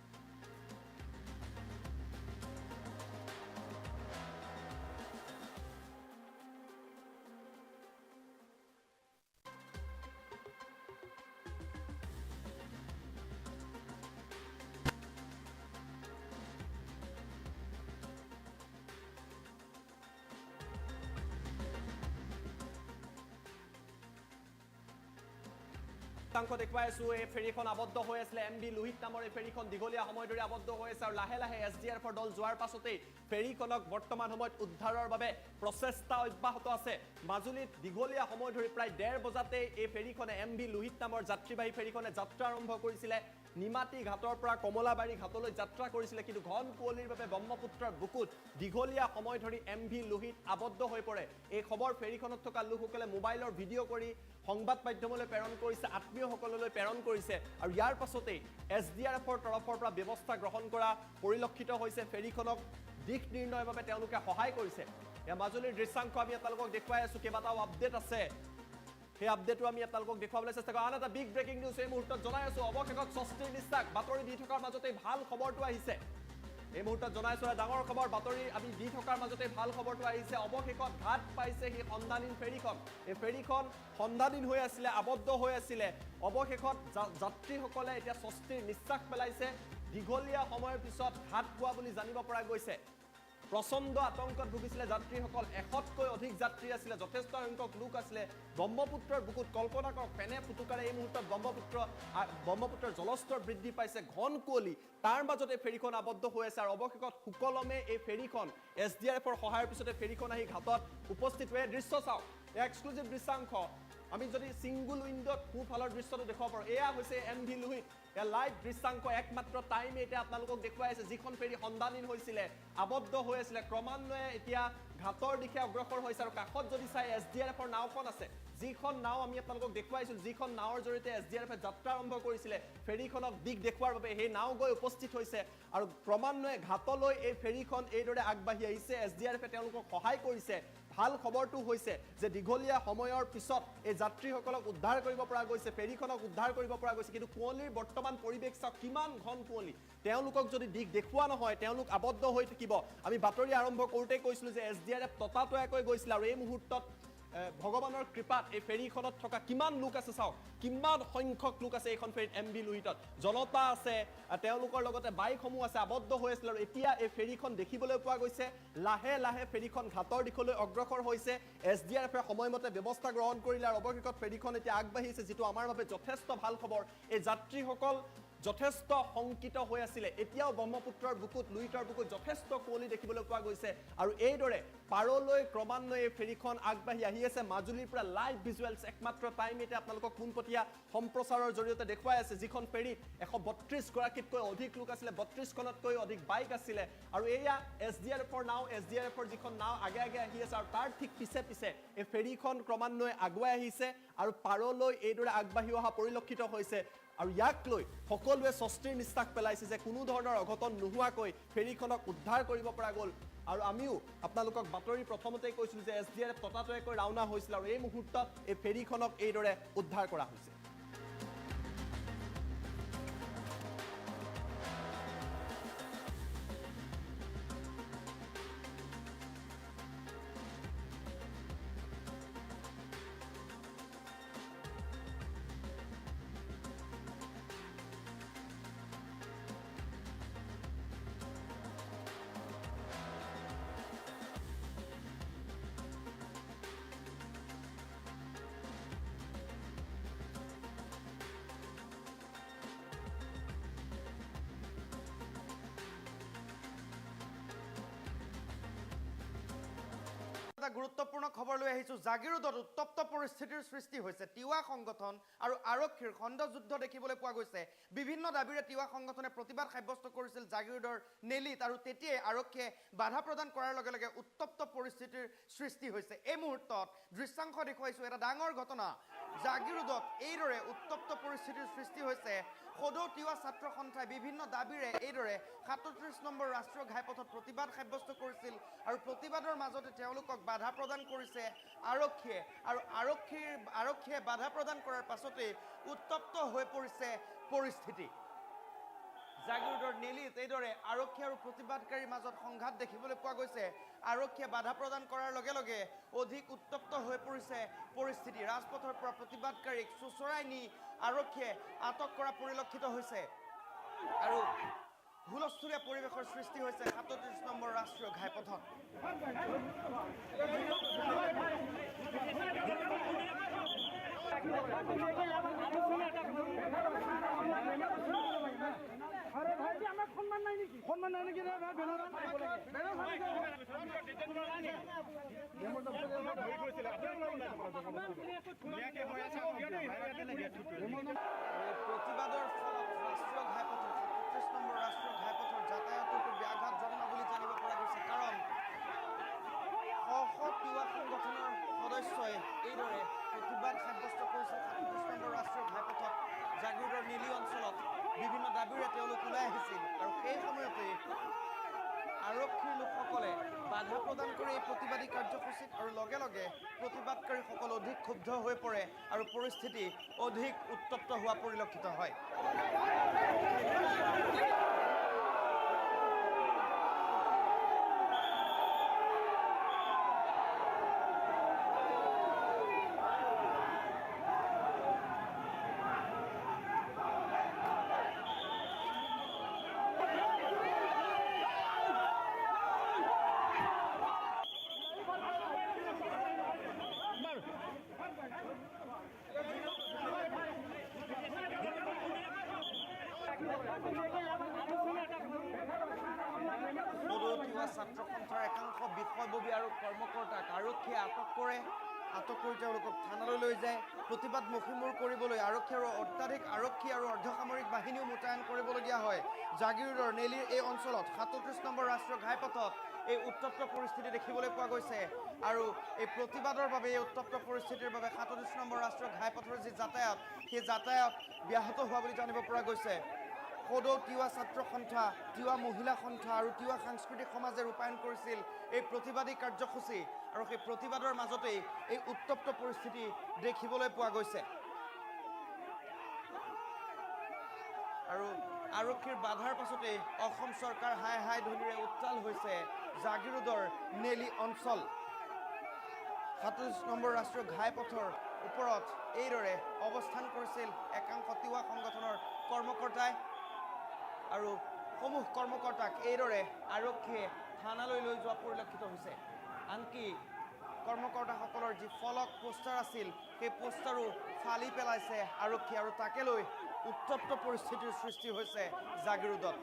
দেখুৱাই আছো এই ফেৰীখন আবদ্ধ হৈ আছিল MV লোহিত নামৰ এই ফেৰীখন দীঘলীয়া সময় ধৰি আবদ্ধ হৈ আছে আৰু লাহে লাহে SDRFৰ দল যোৱাৰ পাছতেই ফেৰীখনক বৰ্তমান সময়ত উদ্ধাৰৰ বাবে প্ৰচেষ্টা অব্যাহত আছে মাজুলীত দীঘলীয়া সময় ধৰি প্ৰায় 1:30 বজাতে এই ফেৰীখনে MV লোহিত নামৰ যাত্ৰীবাহী ফেৰীখনে যাত্ৰা আৰম্ভ কৰিছিলে নিমাতী ঘাটৰ পৰা কমলাবাৰী ঘাটলৈ যাত্ৰা কৰিছিলে কিন্তু ঘন কুঁৱলীৰ বাবে ব্ৰহ্মপুত্ৰৰ বুকুত দীঘলীয়া সময় ধৰি MV লোহিত আবদ্ধ হৈ পৰে এই খবৰ ফেৰীখনত থকা লোকসকলে মোবাইলৰ ভিডিঅ' কৰি সংবাদ মাধ্যমলৈ প্ৰেৰণ কৰিছে আত্মীয়সকললৈ প্ৰেৰণ কৰিছে আৰু ইয়াৰ পাছতেই SDRFৰ তৰফৰ পৰা ব্যৱস্থা গ্ৰহণ কৰা পৰিলক্ষিত হৈছে ফেৰীখনক দিশ নিৰ্ণয়ৰ বাবে তেওঁলোকে সহায় কৰিছে এই মাজুলীৰ দৃশ্যাংশ আমি আপোনালোকক দেখুৱাই আছো কেইবাটাও আপডেট আছে সেই আপডেটটো আমি আপোনালোকক দেখুৱাবলৈ চেষ্টা কৰোঁ আন এটা বিগ ব্ৰেকিং নিউজ এই মুহূৰ্তত জনাই আছো অৱশেষত স্বস্তিৰ নিশ্বাস বাতৰি দি থকাৰ মাজতে ভাল খবৰটো আহিছে এই মুহূৰ্তত জনাইছো ডাঙৰ খবৰ বাতৰি আমি দি থকাৰ মাজতে ভাল খবৰটো আহিছে অৱশেষত ঘাট পাইছে সেই সন্ধানহীন ফেৰীখন এই ফেৰীখন সন্ধানহীন হৈ আছিলে আবদ্ধ হৈ আছিলে অৱশেষত যাত্ৰীসকলে এতিয়া স্বস্তিৰ নিশ্বাস পেলাইছে দীঘলীয়া সময়ৰ পিছত ঘাট পোৱা বুলি জানিব পৰা গৈছে প্ৰচণ্ড আতংকত ভুগিছিলে যাত্ৰীসকল 100তকৈ অধিক যাত্ৰী আছিলে যথেষ্ট সংখ্যক লোক আছিলে ব্ৰহ্মপুত্ৰৰ বুকুত কল্পনা কৰক পেনে ফুটুকাৰে এই মুহূৰ্তত ব্ৰহ্মপুত্ৰৰ জলস্তৰ বৃদ্ধি পাইছে ঘন কুঁৱলী তাৰ মাজতে ফেৰীখন আবদ্ধ হৈ আছে আৰু অৱশেষত সুকলমে এই ফেৰীখন SDRFৰ সহায়ৰ পিছতে ফেৰীখন আহি ঘাটত উপস্থিত হৈ দৃশ্য চাওক এক্সক্লুজিভ দৃশ্যাংশ আমি যদি সিঙ্গল উইন্ডোত সোঁফালৰ দৃশ্যটো দেখুৱাব পাৰোঁ এয়া হৈছে MV লোহিত লাইভ দৃশ্যাংশ একমাত্ৰ টাইম8 আপোনালোকক দেখুৱাই আছে যিখন ফেৰী সন্ধানহীন হৈছিলে আবদ্ধ হৈ আছিলে ক্ৰমান্বয়ে এতিয়া ঘাটৰ দিশে অগ্ৰসৰ হৈছে আৰু কাষত যদি চাই SDRFৰ নাওখন আছে যিখন নাও আমি আপোনালোকক দেখুৱাইছিল যিখন নাওৰ জৰিয়তে SDRFে যাত্ৰা আৰম্ভ কৰিছিলে ফেৰীখনক দিশ দেখুৱাৰ বাবে সেই নাও গৈ উপস্থিত হৈছে আৰু ক্ৰমান্বয়ে ঘাটলৈ এই ফেৰীখন এইদৰে আগবাঢ়ি আহিছে SDRFে তেওঁলোকক সহায় কৰিছে ভাল খবৰটো হৈছে যে দীঘলীয়া সময়ৰ পিছত এই যাত্ৰীসকলক উদ্ধাৰ কৰিব পৰা গৈছে ফেৰীখনক উদ্ধাৰ কৰিব পৰা গৈছে কিন্তু কুঁৱলীৰ বৰ্তমান পৰিৱেশ চাওক কিমান ঘন কুঁৱলী তেওঁলোকক যদি দিশ দেখুৱা নহয় তেওঁলোক আবদ্ধ হৈ থাকিব আমি বাতৰি আৰম্ভ কৰোঁতে কৈছিলোঁ যে SDRF ততাতৈয়াকৈ গৈছিল আৰু এই মুহূৰ্তত ভগৱানৰ কৃপাত এই ফেৰীখনত থকা কিমান লোক আছে চাওক কিমান সংখ্যক লোক আছে এইখন ফেৰীত MV লোহিতত জনতা আছে তেওঁলোকৰ লগতে বাইকসমূহ আছে আবদ্ধ হৈ আছিল আৰু এতিয়া এই ফেৰীখন দেখিবলৈ পোৱা গৈছে লাহে লাহে ফেৰীখন ঘাটৰ দিশলৈ অগ্ৰসৰ হৈছে SDRFে সময়মতে ব্যৱস্থা গ্ৰহণ কৰিলে আৰু অৱশেষত ফেৰীখন এতিয়া আগবাঢ়িছে যিটো আমাৰ বাবে যথেষ্ট ভাল খবৰ এই যাত্ৰীসকল যথেষ্ট শংকিত হৈ আছিলে এতিয়াও ব্ৰহ্মপুত্ৰৰ বুকুত লুইতৰ বুকুত যথেষ্ট কুঁৱলী দেখিবলৈ পোৱা গৈছে আৰু এইদৰে পাৰলৈ ক্ৰমান্বয়ে ফেৰীখন আগবাঢ়ি আহি আছে মাজুলীৰ পৰা লাইভ ভিজুৱেলছ একমাত্ৰ টাইম8 আপোনালোকক পোনপটীয়া সম্প্ৰচাৰৰ জৰিয়তে দেখুৱাই আছে যিখন ফেৰীত 132 গৰাকীতকৈ অধিক লোক আছিলে 32খনতকৈ অধিক বাইক আছিলে আৰু এয়া SDRFৰ নাও SDRFৰ যিখন নাও আগে আগে আহি আছে আৰু তাৰ ঠিক পিছে পিছে এই ফেৰীখন ক্ৰমান্বয়ে আগুৱাই আহিছে আৰু পাৰলৈ এইদৰে আগবাঢ়ি অহা পৰিলক্ষিত হৈছে আৰু ইয়াক লৈ সকলোৱে স্বস্তিৰ নিশ্বাস পেলাইছে যে কোনো ধৰণৰ অঘটন নোহোৱাকৈ ফেৰীখনক উদ্ধাৰ কৰিব পৰা গ'ল আৰু আমিও আপোনালোকক বাতৰি প্ৰথমতেই কৈছিলোঁ যে SDRF ততাতৈয়াকৈ ৰাওনা হৈছিল আৰু এই মুহূৰ্তত এই ফেৰীখনক এইদৰে উদ্ধাৰ কৰা হৈছে এটা গুৰুত্বপূৰ্ণ খবৰ লৈ আহিছোঁ জাগিৰোডত উত্তপ্ত পৰিস্থিতিৰ সৃষ্টি হৈছে তিৱা সংগঠন আৰু আৰক্ষীৰ খণ্ডযুদ্ধ দেখিবলৈ পোৱা গৈছে বিভিন্ন দাবীৰে তিৱা সংগঠনে প্ৰতিবাদ সাব্যস্ত কৰিছিল জাগিৰোডৰ নেলিত আৰু তেতিয়াই আৰক্ষীয়ে বাধা প্ৰদান কৰাৰ লগে লগে উত্তপ্ত পৰিস্থিতিৰ সৃষ্টি হৈছে এই মুহূৰ্তত দৃশ্যাংশ দেখুৱাইছোঁ এটা ডাঙৰ ঘটনা জাগিৰোডত এইদৰে উত্তপ্ত পৰিস্থিতিৰ সৃষ্টি হৈছে সদৌ তিৱা ছাত্ৰ সন্থাই বিভিন্ন দাবীৰে এইদৰে ৩৭ নম্বৰ ৰাষ্ট্ৰীয় ঘাইপথত প্ৰতিবাদ সাব্যস্ত কৰিছিল আৰু প্ৰতিবাদৰ মাজতে তেওঁলোকক বাধা প্ৰদান কৰিছে আৰক্ষীয়ে আৰু আৰক্ষীয়ে বাধা প্ৰদান কৰাৰ পাছতেই উত্তপ্ত হৈ পৰিছে পৰিস্থিতি জাগিৰোডৰ নেলিত এইদৰে আৰক্ষী আৰু প্ৰতিবাদকাৰীৰ মাজত সংঘাত দেখিবলৈ পোৱা গৈছে আৰক্ষীয়ে বাধা প্ৰদান কৰাৰ লগে লগে অধিক উত্তপ্ত হৈ পৰিছে পৰিস্থিতি ৰাজপথৰ পৰা প্ৰতিবাদকাৰীক চোচৰাই নি আৰক্ষীয়ে আটক কৰা পৰিলক্ষিত হৈছে আৰু হুলস্থুলীয়া পৰিৱেশৰ সৃষ্টি হৈছে ৩৭ নম্বৰ ৰাষ্ট্ৰীয় ঘাইপথত अरे भाई जी हमें सम्मान नहीं की सम्मान नहीं की रे भाई बेनर প্ৰতিবাদৰ ফলত ৰাষ্ট্ৰীয় ঘাইপথৰ ৩৭ নম্বৰ ৰাষ্ট্ৰীয় ঘাইপথৰ যাতায়াততো ব্যাঘাত জন্মা বুলি জানিব পৰা গৈছে কাৰণ শ তিৱা সংগঠনৰ সদস্যই এইদৰে প্ৰতিবাদ সাব্যস্ত কৰিছিল ৩৭ নম্বৰ ৰাষ্ট্ৰীয় ঘাইপথত জাগিৰোডৰ নেলি অঞ্চলত বিভিন্ন দাবীৰে তেওঁলোক ওলাই আহিছিল আৰু সেই সময়তে আৰক্ষীৰ লোকসকলে বাধা প্ৰদান কৰি এই প্ৰতিবাদী কাৰ্যসূচীত আৰু লগে লগে প্ৰতিবাদকাৰীসকল অধিক ক্ষুব্ধ হৈ পৰে আৰু পৰিস্থিতি অধিক উত্তপ্ত হোৱা পৰিলক্ষিত হয় ছাত্ৰ সন্থাৰ একাংশ বিষয়ববী আৰু কৰ্মকৰ্তাক আৰক্ষীয়ে আটক কৰি তেওঁলোকক থানালৈ লৈ যায় প্ৰতিবাদমুখী মূৰ কৰিবলৈ আৰক্ষী আৰু অত্যাধিক আৰক্ষী আৰু অৰ্ধসামৰিক বাহিনীও মোতায়েন কৰিবলগীয়া হয় জাগিৰোডৰ নেলিৰ এই অঞ্চলত ৩৭ নম্বৰ ৰাষ্ট্ৰীয় ঘাইপথত এই উত্তপ্ত পৰিস্থিতি দেখিবলৈ পোৱা গৈছে আৰু এই প্ৰতিবাদৰ বাবে এই উত্তপ্ত পৰিস্থিতিৰ বাবে ৩৭ নম্বৰ ৰাষ্ট্ৰীয় ঘাইপথৰ যি যাতায়াত সেই যাতায়াত ব্যাহত হোৱা বুলি জানিব পৰা গৈছে সদৌ তিৱা ছাত্ৰ সন্থা তিৱা মহিলা সন্থা আৰু তিৱা সাংস্কৃতিক সমাজে ৰূপায়ণ কৰিছিল এই প্ৰতিবাদী কাৰ্যসূচী আৰু সেই প্ৰতিবাদৰ মাজতেই এই উত্তপ্ত পৰিস্থিতি দেখিবলৈ পোৱা গৈছে আৰু আৰক্ষীৰ বাধাৰ পাছতেই অসম চৰকাৰ হাই হাই ধ্বনিৰে উত্তাল হৈছে জাগিৰোডৰ নেলি অঞ্চল ৩৭ নম্বৰ ৰাষ্ট্ৰীয় ঘাইপথৰ ওপৰত এইদৰে অৱস্থান কৰিছিল একাংশ তিৱা সংগঠনৰ কৰ্মকৰ্তাই আৰু সমূহ কৰ্মকৰ্তাক এইদৰে আৰক্ষীয়ে থানালৈ লৈ যোৱা পৰিলক্ষিত হৈছে আনকি কৰ্মকৰ্তাসকলৰ যি ফলক পোষ্টাৰ আছিল সেই পোষ্টাৰো ফালি পেলাইছে আৰক্ষী আৰু তাকে লৈ উত্তপ্ত পৰিস্থিতিৰ সৃষ্টি হৈছে জাগিৰোডত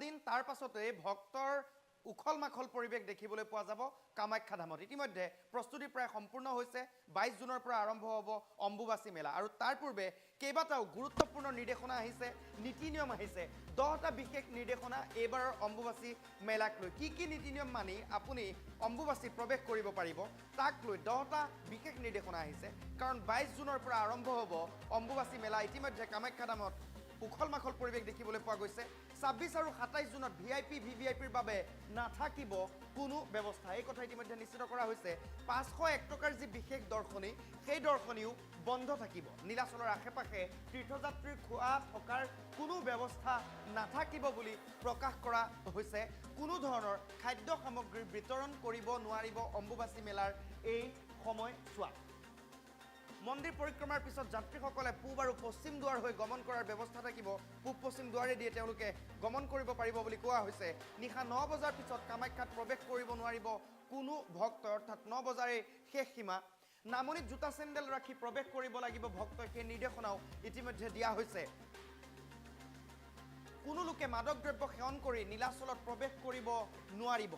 দিন তাৰ পাছতে ভক্তৰ উখল মাখল পৰিৱেশ দেখিবলৈ পোৱা যাব কামাখ্যা ধামত ইতিমধ্যে প্ৰস্তুতি প্ৰায় সম্পূৰ্ণ হৈছে 22 জুনৰ পৰা আৰম্ভ হ'ব অম্বুবাচী মেলা আৰু তাৰ পূৰ্বে কেইবাটাও গুৰুত্বপূৰ্ণ নিৰ্দেশনা আহিছে নীতি নিয়ম আহিছে 10টা বিশেষ নিৰ্দেশনা এইবাৰৰ অম্বুবাচী মেলাক লৈ কি নীতি নিয়ম মানি আপুনি অম্বুবাচী প্ৰৱেশ কৰিব পাৰিব তাক লৈ 10টা বিশেষ নিৰ্দেশনা আহিছে কাৰণ 22 জুনৰ পৰা আৰম্ভ হ'ব অম্বুবাচী মেলা ইতিমধ্যে কামাখ্যা ধামত উখল মাখল পৰিৱেশ দেখিবলৈ পোৱা গৈছে 26 আৰু 27 জুনত ভিভিআইপিৰ বাবে নাথাকিব কোনো ব্যৱস্থা এই কথা ইতিমধ্যে নিশ্চিত কৰা হৈছে 501 টকাৰ যি বিশেষ দৰ্শনী সেই দৰ্শনীও বন্ধ থাকিব নীলাচলৰ আশে-পাশে তীৰ্থযাত্ৰীৰ খোৱা থকাৰ কোনো ব্যৱস্থা নাথাকিব বুলি প্ৰকাশ কৰা হৈছে কোনো ধৰণৰ খাদ্য সামগ্ৰীৰ বিতৰণ কৰিব নোৱাৰিব অম্বুবাচী মেলাৰ এই সময়ছোৱাত মন্দিৰ পৰিক্ৰমাৰ পিছত যাত্ৰীসকলে পূব আৰু পশ্চিম দুৱাৰ হৈ গমন কৰাৰ ব্যৱস্থা থাকিব পূব পশ্চিম দুৱাৰে দিয়ে তেওঁলোকে গমন কৰিব পাৰিব বুলি কোৱা হৈছে নিশা 9 বজাৰ পিছত কামাখ্যাত প্ৰৱেশ কৰিব নোৱাৰিব কোনো ভক্ত অৰ্থাৎ 9 বজাৰে শেষ সীমা নামনিত জোতা চেণ্ডেল ৰাখি প্ৰৱেশ কৰিব লাগিব ভক্তই সেই নিৰ্দেশনাও ইতিমধ্যে দিয়া হৈছে কোনো লোকে মাদক দ্ৰব্য সেৱন কৰি নীলাচলত প্ৰৱেশ কৰিব নোৱাৰিব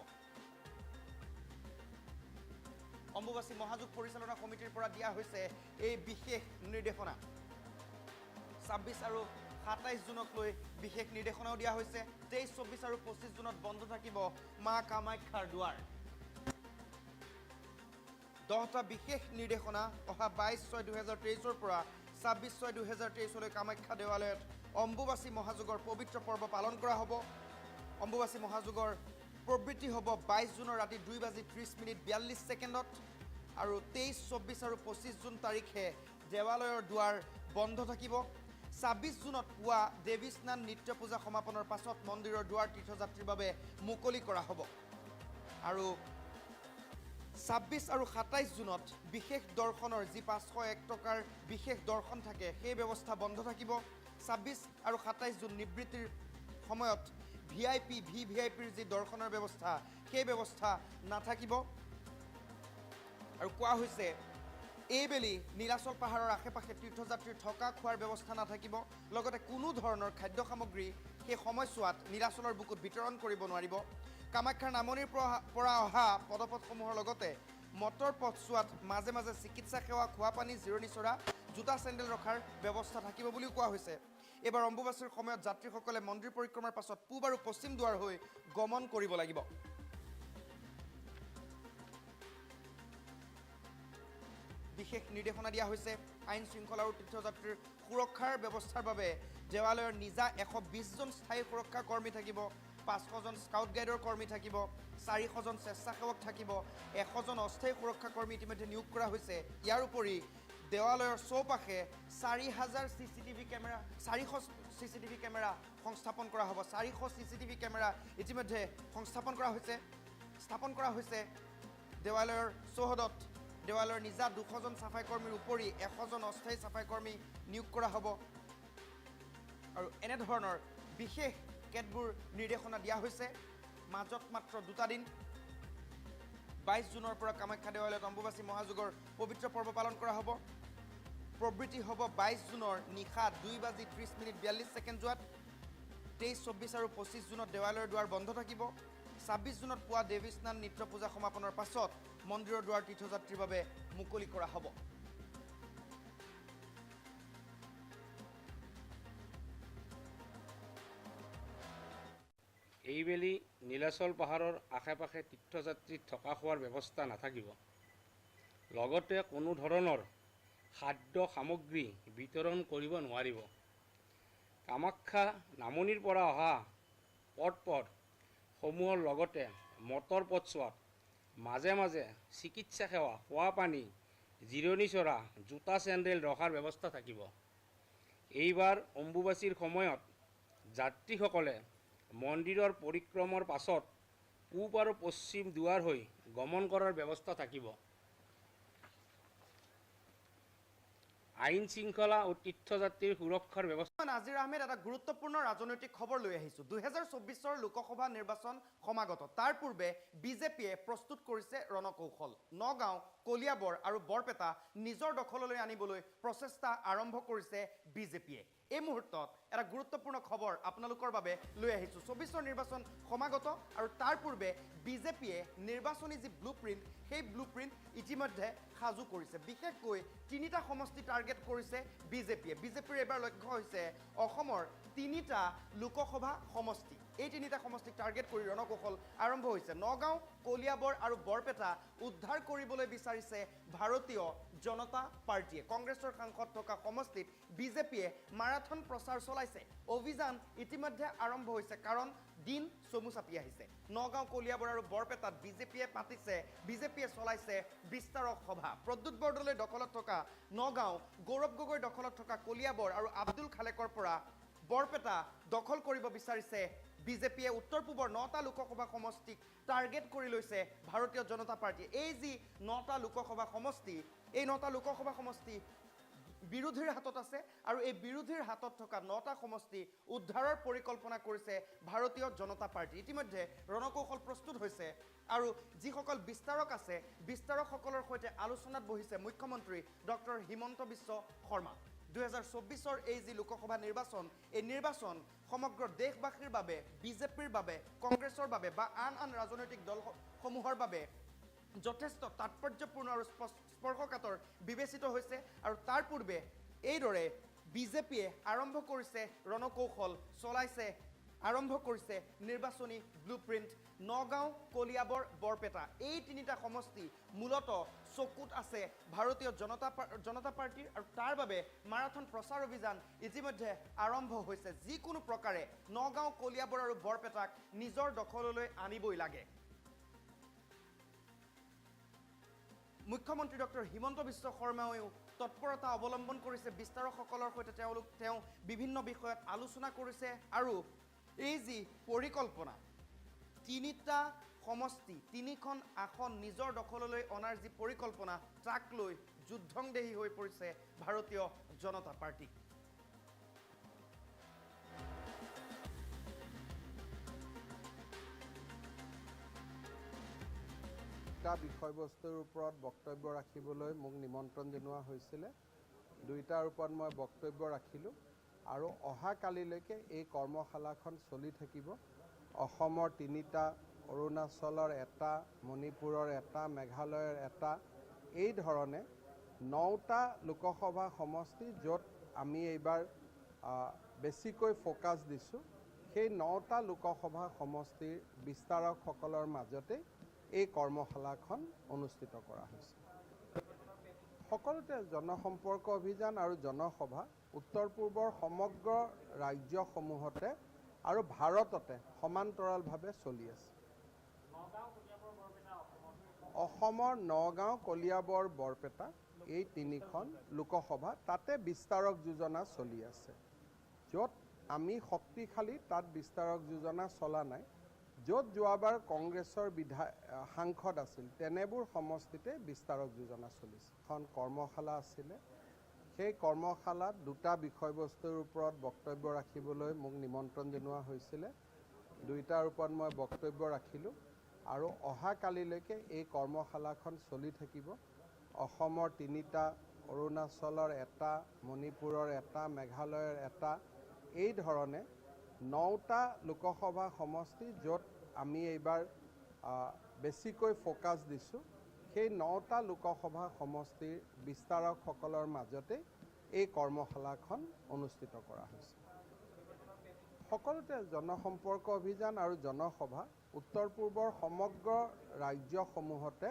অম্বুবাচী মহাযোগ পৰিচালনা সমিতিৰ পৰা দিয়া হৈছে এই বিশেষ নিৰ্দেশনা 26 আৰু 27 জুনক লৈ বিশেষ নিৰ্দেশনাও দিয়া হৈছে 23 24 আৰু 25 জুনত বন্ধ থাকিব মা কামাখ্যাৰ দুৱাৰ 10টা বিশেষ নিৰ্দেশনা অহা 22/6/2023 ৰ পৰা 26/6/2023 লৈ কামাখ্যা দেৱালয়ত অম্বুবাচী মহাযোগৰ পবিত্ৰ পৰ্ব পালন কৰা হ'ব অম্বুবাচী মহাযোগৰ প্ৰবৃত্তি হ'ব 22 জুনৰ ৰাতি 2:30:42 আৰু 23 24 আৰু 25 জুন তাৰিখে দেৱালয়ৰ দুৱাৰ বন্ধ থাকিব 26 জুনত পুৱা দেৱী স্নান নিত্য পূজা সমাপনৰ পাছত মন্দিৰৰ দুৱাৰ তীৰ্থযাত্ৰীৰ বাবে মুকলি কৰা হ'ব আৰু 26 আৰু 27 জুনত বিশেষ দৰ্শনৰ যি 501 টকাৰ বিশেষ দৰ্শন থাকে সেই ব্যৱস্থা বন্ধ থাকিব 26 আৰু 27 জুন নিবৃত্তিৰ সময়ত ভিভিআইপিৰ যি দৰ্শনৰ ব্যৱস্থা সেই ব্যৱস্থা নাথাকিব আৰু কোৱা হৈছে এইবেলি নীলাচল পাহাৰৰ আশে-পাশে তীৰ্থযাত্ৰীৰ থকা খোৱাৰ ব্যৱস্থা নাথাকিব লগতে কোনো ধৰণৰ খাদ্য সামগ্ৰী সেই সময়ছোৱাত নীলাচলৰ বুকুত বিতৰণ কৰিব নোৱাৰিব কামাখ্যাৰ নামনিৰ পৰা অহা পদপথসমূহৰ লগতে মটৰ পথছোৱাত মাজে মাজে চিকিৎসা সেৱা খোৱা পানী জিৰণি চৰা জোতা চেণ্ডেল ৰখাৰ ব্যৱস্থা থাকিব বুলিও কোৱা হৈছে এবাৰ অম্বুবাচীৰ সময়ত যাত্ৰীসকলে মন্দিৰ পৰিক্ৰমাৰ পাছত পূব আৰু পশ্চিম দুৱাৰ হৈ গমন কৰিব লাগিব বিশেষ নিৰ্দেশনা দিয়া হৈছে আইন শৃংখলা আৰু তীৰ্থযাত্ৰীৰ সুৰক্ষাৰ ব্যৱস্থাৰ বাবে দেৱালয়ৰ নিজা 120 জন স্থায়ী সুৰক্ষা কৰ্মী থাকিব 500 জন স্কাউট গাইডৰ কৰ্মী থাকিব 400 জন স্বেচ্ছাসেৱক থাকিব 100 জন অস্থায়ী সুৰক্ষা কৰ্মী ইতিমধ্যে নিয়োগ কৰা হৈছে ইয়াৰ উপৰি দেৱালয়ৰ চৌপাশে 4000 চিচিটিভি কেমেৰা সংস্থাপন কৰা হ'ব 400 চিচিটিভি কেমেৰা ইতিমধ্যে স্থাপন কৰা হৈছে দেৱালয়ৰ চৌহদত দেৱালয়ৰ নিজা 200 জন চাফাই কৰ্মীৰ উপৰি 100 জন অস্থায়ী চাফাই কৰ্মী নিয়োগ কৰা হ'ব আৰু এনে ধৰণৰ বিশেষ কেতবোৰ নিৰ্দেশনা দিয়া হৈছে মাজত মাত্ৰ 2টা দিন 22 জুনৰ পৰা কামাখ্যা দেৱালয়ত অম্বুবাচী মহাযোগৰ পবিত্ৰ পৰ্ব পালন কৰা হ'ব প্ৰবৃত্তি হ'ব 22 জুনৰ নিশা 2:30:42 যোৱাত 23 24 আৰু 25 জুনত দেৱালয়ৰ দুৱাৰ বন্ধ থাকিব 26 জুনত পুৱা দেৱী স্নান নিত্য পূজা সমাপনৰ পাছত মন্দিৰৰ দুৱাৰ তীৰ্থযাত্ৰীৰ বাবে মুকলি কৰা হ'ব এইবেলি নীলাচল পাহাৰৰ আশে-পাশে তীৰ্থযাত্ৰীৰ থকা খোৱাৰ ব্যৱস্থা নাথাকিব লগতে কোনো ধৰণৰ খাদ্য সামগ্ৰী বিতৰণ কৰিব নোৱাৰিব কামাখ্যা নামনিৰ পৰা অহা পথসমূহৰ লগতে মটৰ পথছোৱাত মাজে মাজে চিকিৎসা সেৱা খোৱা পানী জিৰণি চৰা জোতা চেণ্ডেল ৰখাৰ ব্যৱস্থা থাকিব এইবাৰ অম্বুবাচীৰ সময়ত যাত্ৰীসকলে মন্দিৰৰ পৰিক্ৰমাৰ পাছত পূব আৰু পশ্চিম দুৱাৰ হৈ গমন কৰাৰ ব্যৱস্থা থাকিব আইন শৃংখলা আৰু তীৰ্থযাত্ৰীৰ সুৰক্ষাৰ ব্যৱস্থা নাজিৰ আহমেদ এটা গুৰুত্বপূৰ্ণ ৰাজনৈতিক খবৰ লৈ আহিছো 2024 লোকসভা নিৰ্বাচন সমাগত তাৰ পূৰ্বে বিজেপিয়ে প্ৰস্তুত কৰিছে ৰণকৌশল নগাঁও কলিয়াবৰ আৰু বৰপেটা নিজৰ দখললৈ আনিবলৈ প্ৰচেষ্টা আৰম্ভ কৰিছে বিজেপিয়ে এই মুহূৰ্তত এটা গুৰুত্বপূৰ্ণ খবৰ আপোনালোকৰ বাবে লৈ আহিছোঁ 24ৰ নিৰ্বাচন সমাগত আৰু তাৰ পূৰ্বে বিজেপিয়ে নিৰ্বাচনী যি ব্লুপ্ৰিণ্ট সেই ব্লুপ্ৰিণ্ট ইতিমধ্যে সাজু কৰিছে বিশেষকৈ তিনিটা সমষ্টি টাৰ্গেট কৰিছে বিজেপিৰ এবাৰ লক্ষ্য হৈছে অসমৰ তিনিটা লোকসভা সমষ্টি এই তিনিটা সমষ্টিক টাৰ্গেট কৰি ৰণকৌশল আৰম্ভ হৈছে নগাঁও কলিয়াবৰ আৰু বৰপেটা উদ্ধাৰ কৰিবলৈ বিচাৰিছে ভাৰতীয় জনতা পাৰ্টিয়ে কংগ্ৰেছৰ সাংসদ থকা সমষ্টিত বিজেপিয়ে মাৰাথন প্ৰচাৰ চলাইছে অভিযান ইতিমধ্যে আৰম্ভ হৈছে কাৰণ দিন চমু চাপি আহিছে নগাঁও কলিয়াবৰ আৰু বৰপেটাত বিজেপিয়ে চলাইছে বিস্তাৰক সভা প্ৰদ্যুৎ বৰদলৈ দখলত থকা নগাঁও গৌৰৱ গগৈ দখলত থকা কলিয়াবৰ আৰু আব্দুল খালেকৰ পৰা বৰপেটা দখল কৰিব বিচাৰিছে বিজেপিয়ে উত্তৰ পূবৰ 9টা লোকসভা সমষ্টিক টাৰ্গেট কৰি লৈছে ভাৰতীয় জনতা পাৰ্টিয়ে এই যি 9টা লোকসভা সমষ্টি এই 9টা লোকসভা সমষ্টি বিৰোধীৰ হাতত আছে আৰু এই বিৰোধীৰ হাতত থকা 9টা সমষ্টি উদ্ধাৰৰ পৰিকল্পনা কৰিছে ভাৰতীয় জনতা পাৰ্টি ইতিমধ্যে ৰণকৌশল প্ৰস্তুত হৈছে আৰু যিসকল বিস্তাৰক আছে বিস্তাৰকসকলৰ সৈতে আলোচনাত বহিছে মুখ্যমন্ত্ৰী ডক্টৰ হিমন্ত বিশ্ব শৰ্মা 2024ৰ এই যি লোকসভা নিৰ্বাচন এই নিৰ্বাচন সমগ্ৰ দেশবাসীৰ বাবে বিজেপিৰ বাবে কংগ্ৰেছৰ বাবে বা আন ৰাজনৈতিক দলসমূহৰ বাবে যথেষ্ট তাৎপৰ্যপূৰ্ণ আৰু স্পৰ্শকাতৰ বিবেচিত হৈছে আৰু তাৰ পূৰ্বে এইদৰে বিজেপিয়ে আৰম্ভ কৰিছে ৰণকৌশল চলাইছে আৰম্ভ কৰিছে নিৰ্বাচনী ব্লুপ্ৰিণ্ট নগাঁও কলিয়াবৰ বৰপেটা এই তিনিটা সমষ্টি মূলতঃ চকুত আছে ভাৰতীয় জনতা পাৰ্টিৰ আৰু তাৰ বাবে মাৰাথন প্ৰচাৰ অভিযান ইতিমধ্যে আৰম্ভ হৈছে যিকোনো প্ৰকাৰে নগাঁও কলিয়াবৰ আৰু বৰপেটাক নিজৰ দখললৈ আনিবই লাগে মুখ্যমন্ত্ৰী ডক্টৰ হিমন্ত বিশ্ব শৰ্মায়ো তৎপৰতা অৱলম্বন কৰিছে বিস্তাৰকসকলৰ সৈতে তেওঁ বিভিন্ন বিষয়ত আলোচনা কৰিছে আৰু এই যি পৰিকল্পনা তিনিটা সমষ্টি তিনিখন আসন নিজৰ দখললৈ অনাৰ যি পৰিকল্পনা তাক লৈ যুদ্ধংদেহী হৈ পৰিছে ভাৰতীয় জনতা পাৰ্টি দুটা বিষয়বস্তুৰ ওপৰত বক্তব্য ৰাখিবলৈ মোক নিমন্ত্ৰণ জনোৱা হৈছিলে দুইটাৰ ওপৰত মই বক্তব্য ৰাখিলোঁ আৰু অহা কালিলৈকে এই কৰ্মশালাখন চলি থাকিব অসমৰ তিনিটা অৰুণাচলৰ এটা মণিপুৰৰ এটা মেঘালয়ৰ এটা এই ধৰণে 9টা লোকসভা সমষ্টি য'ত আমি এইবাৰ বেছিকৈ ফ'কাছ দিছোঁ সেই 9টা লোকসভা সমষ্টিৰ বিস্তাৰকসকলৰ মাজতে এই কৰ্মশালাখন অনুষ্ঠিত কৰা হৈছে সকলোতে জনসম্পৰ্ক অভিযান আৰু জনসভা উত্তৰ পূৰ্বৰ সমগ্ৰ ৰাজ্যসমূহতে আৰু ভাৰততে সমান্তৰালভাৱে চলি আছে অসমৰ নগাঁও কলিয়াবৰ বৰপেটা এই তিনিখন লোকসভা তাতে বিস্তাৰক যোজনা চলি আছে য'ত আমি শক্তিশালী তাত বিস্তাৰক যোজনা চলা নাই য'ত যোৱাবাৰ কংগ্ৰেছৰ সাংসদ আছিল তেনেবোৰ সমষ্টিতে বিস্তাৰক যোজনা চলিছে এখন কৰ্মশালা আছিলে সেই কৰ্মশালাত দুটা বিষয়বস্তুৰ ওপৰত বক্তব্য ৰাখিবলৈ মোক নিমন্ত্ৰণ জনোৱা হৈছিলে দুইটাৰ ওপৰত মই বক্তব্য ৰাখিলোঁ আৰু অহা কালিলৈকে এই কৰ্মশালাখন চলি থাকিব অসমৰ তিনিটা অৰুণাচলৰ এটা মণিপুৰৰ এটা মেঘালয়ৰ এটা এই ধৰণে 9টা লোকসভা সমষ্টি য'ত আমি এইবাৰ বেছিকৈ ফ'কাছ দিছোঁ সেই 9টা লোকসভা সমষ্টিৰ বিস্তাৰকসকলৰ মাজতে এই কৰ্মশালাখন অনুষ্ঠিত কৰা হৈছে সকলোতে জনসম্পৰ্ক অভিযান আৰু জনসভা উত্তৰ পূৰ্বৰ সমগ্ৰ ৰাজ্যসমূহতে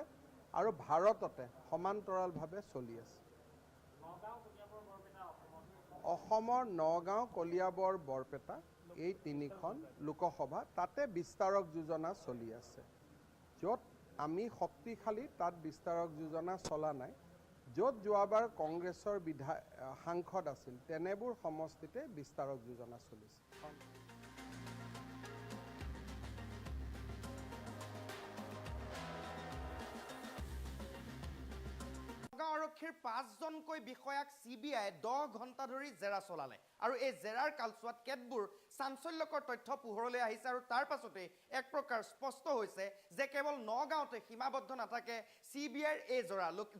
আৰু ভাৰততে সমান্তৰালভাৱে চলি আছে অসমৰ নগাঁও কলিয়াবৰ বৰপেটা এই তিনিখন লোকসভা তাতে বিস্তাৰক যোজনা চলি আছে য'ত আমি শক্তিশালী তাত বিস্তাৰক যোজনা চলা নাই য'ত যোৱাবাৰ কংগ্ৰেছৰ সাংসদ আছিল তেনেবোৰ সমষ্টিতে বিস্তাৰক যোজনা চলিছে নগাঁও আৰু আৰক্ষীৰ 5জনকৈ বিষয়াক CBI 10 ঘণ্টা ধৰি জেৰা চলালে আৰু এই জেৰাৰ কালছোৱাত কেতবোৰ চাঞ্চল্যকৰ তথ্য পোহৰলৈ আহিছে আৰু তাৰ পাছতে এক প্ৰকাৰ স্পষ্ট হৈছে যে কেৱল নগাঁওতে সীমাবদ্ধ নাথাকে CBIৰ এই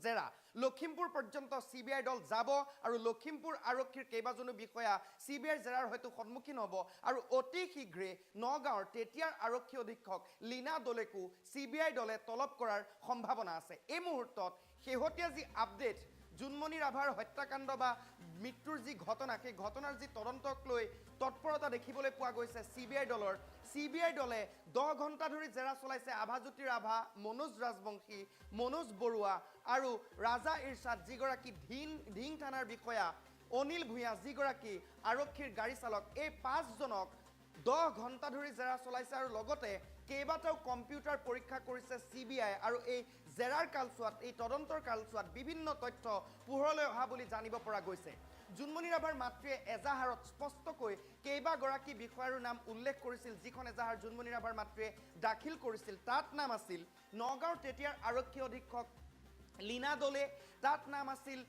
জেৰা লখিমপুৰ পৰ্যন্ত CBI দল যাব আৰু লখিমপুৰ আৰক্ষীৰ কেইবাজনো বিষয়া CBIৰ জেৰাৰ হয়তো সন্মুখীন হ'ব আৰু অতি শীঘ্ৰে নগাঁৱৰ তেতিয়াৰ আৰক্ষী অধীক্ষক লীনা দলেকো CBI দলে তলব কৰাৰ সম্ভাৱনা আছে এই মুহূৰ্তত শেহতীয়া যি আপডেট জুনমণি ৰাভাৰ হত্যাকাণ্ড বা মৃত্যুৰ যি ঘটনা সেই ঘটনাৰ যি তদন্তক লৈ তৎপৰতা দেখিবলৈ পোৱা গৈছে CBI দলৰ CBI দলে 10 ঘণ্টা ধৰি জেৰা চলাইছে আভাজ্যোতি ৰাভা মনোজ ৰাজবংশী মনোজ বৰুৱা আৰু ৰাজা ইৰছাদ যিগৰাকী ঢিং থানাৰ বিষয়া অনিল ভূঞা যিগৰাকী আৰক্ষীৰ গাড়ী চালক এই 5জনক 10 ঘণ্টা ধৰি জেৰা চলাইছে আৰু লগতে কেইবাটাও কম্পিউটাৰ পৰীক্ষা কৰিছে CBI আৰু এই জেৰাৰ কালছোৱাত এই তদন্তৰ কালছোৱাত বিভিন্ন তথ্য পোহৰলৈ অহা বুলি জানিব পৰা গৈছে জুনমণি ৰাভাৰ মাতৃয়ে এজাহাৰত স্পষ্টকৈ কেইবাগৰাকী বিষয়াৰ নাম উল্লেখ কৰিছিল যিখন এজাহাৰ জুনমণি ৰাভাৰ মাতৃয়ে দাখিল কৰিছিল তাত নাম আছিল নগাঁৱৰ তেতিয়াৰ আৰক্ষী অধীক্ষক লীনা দলে তাত নাম আছিল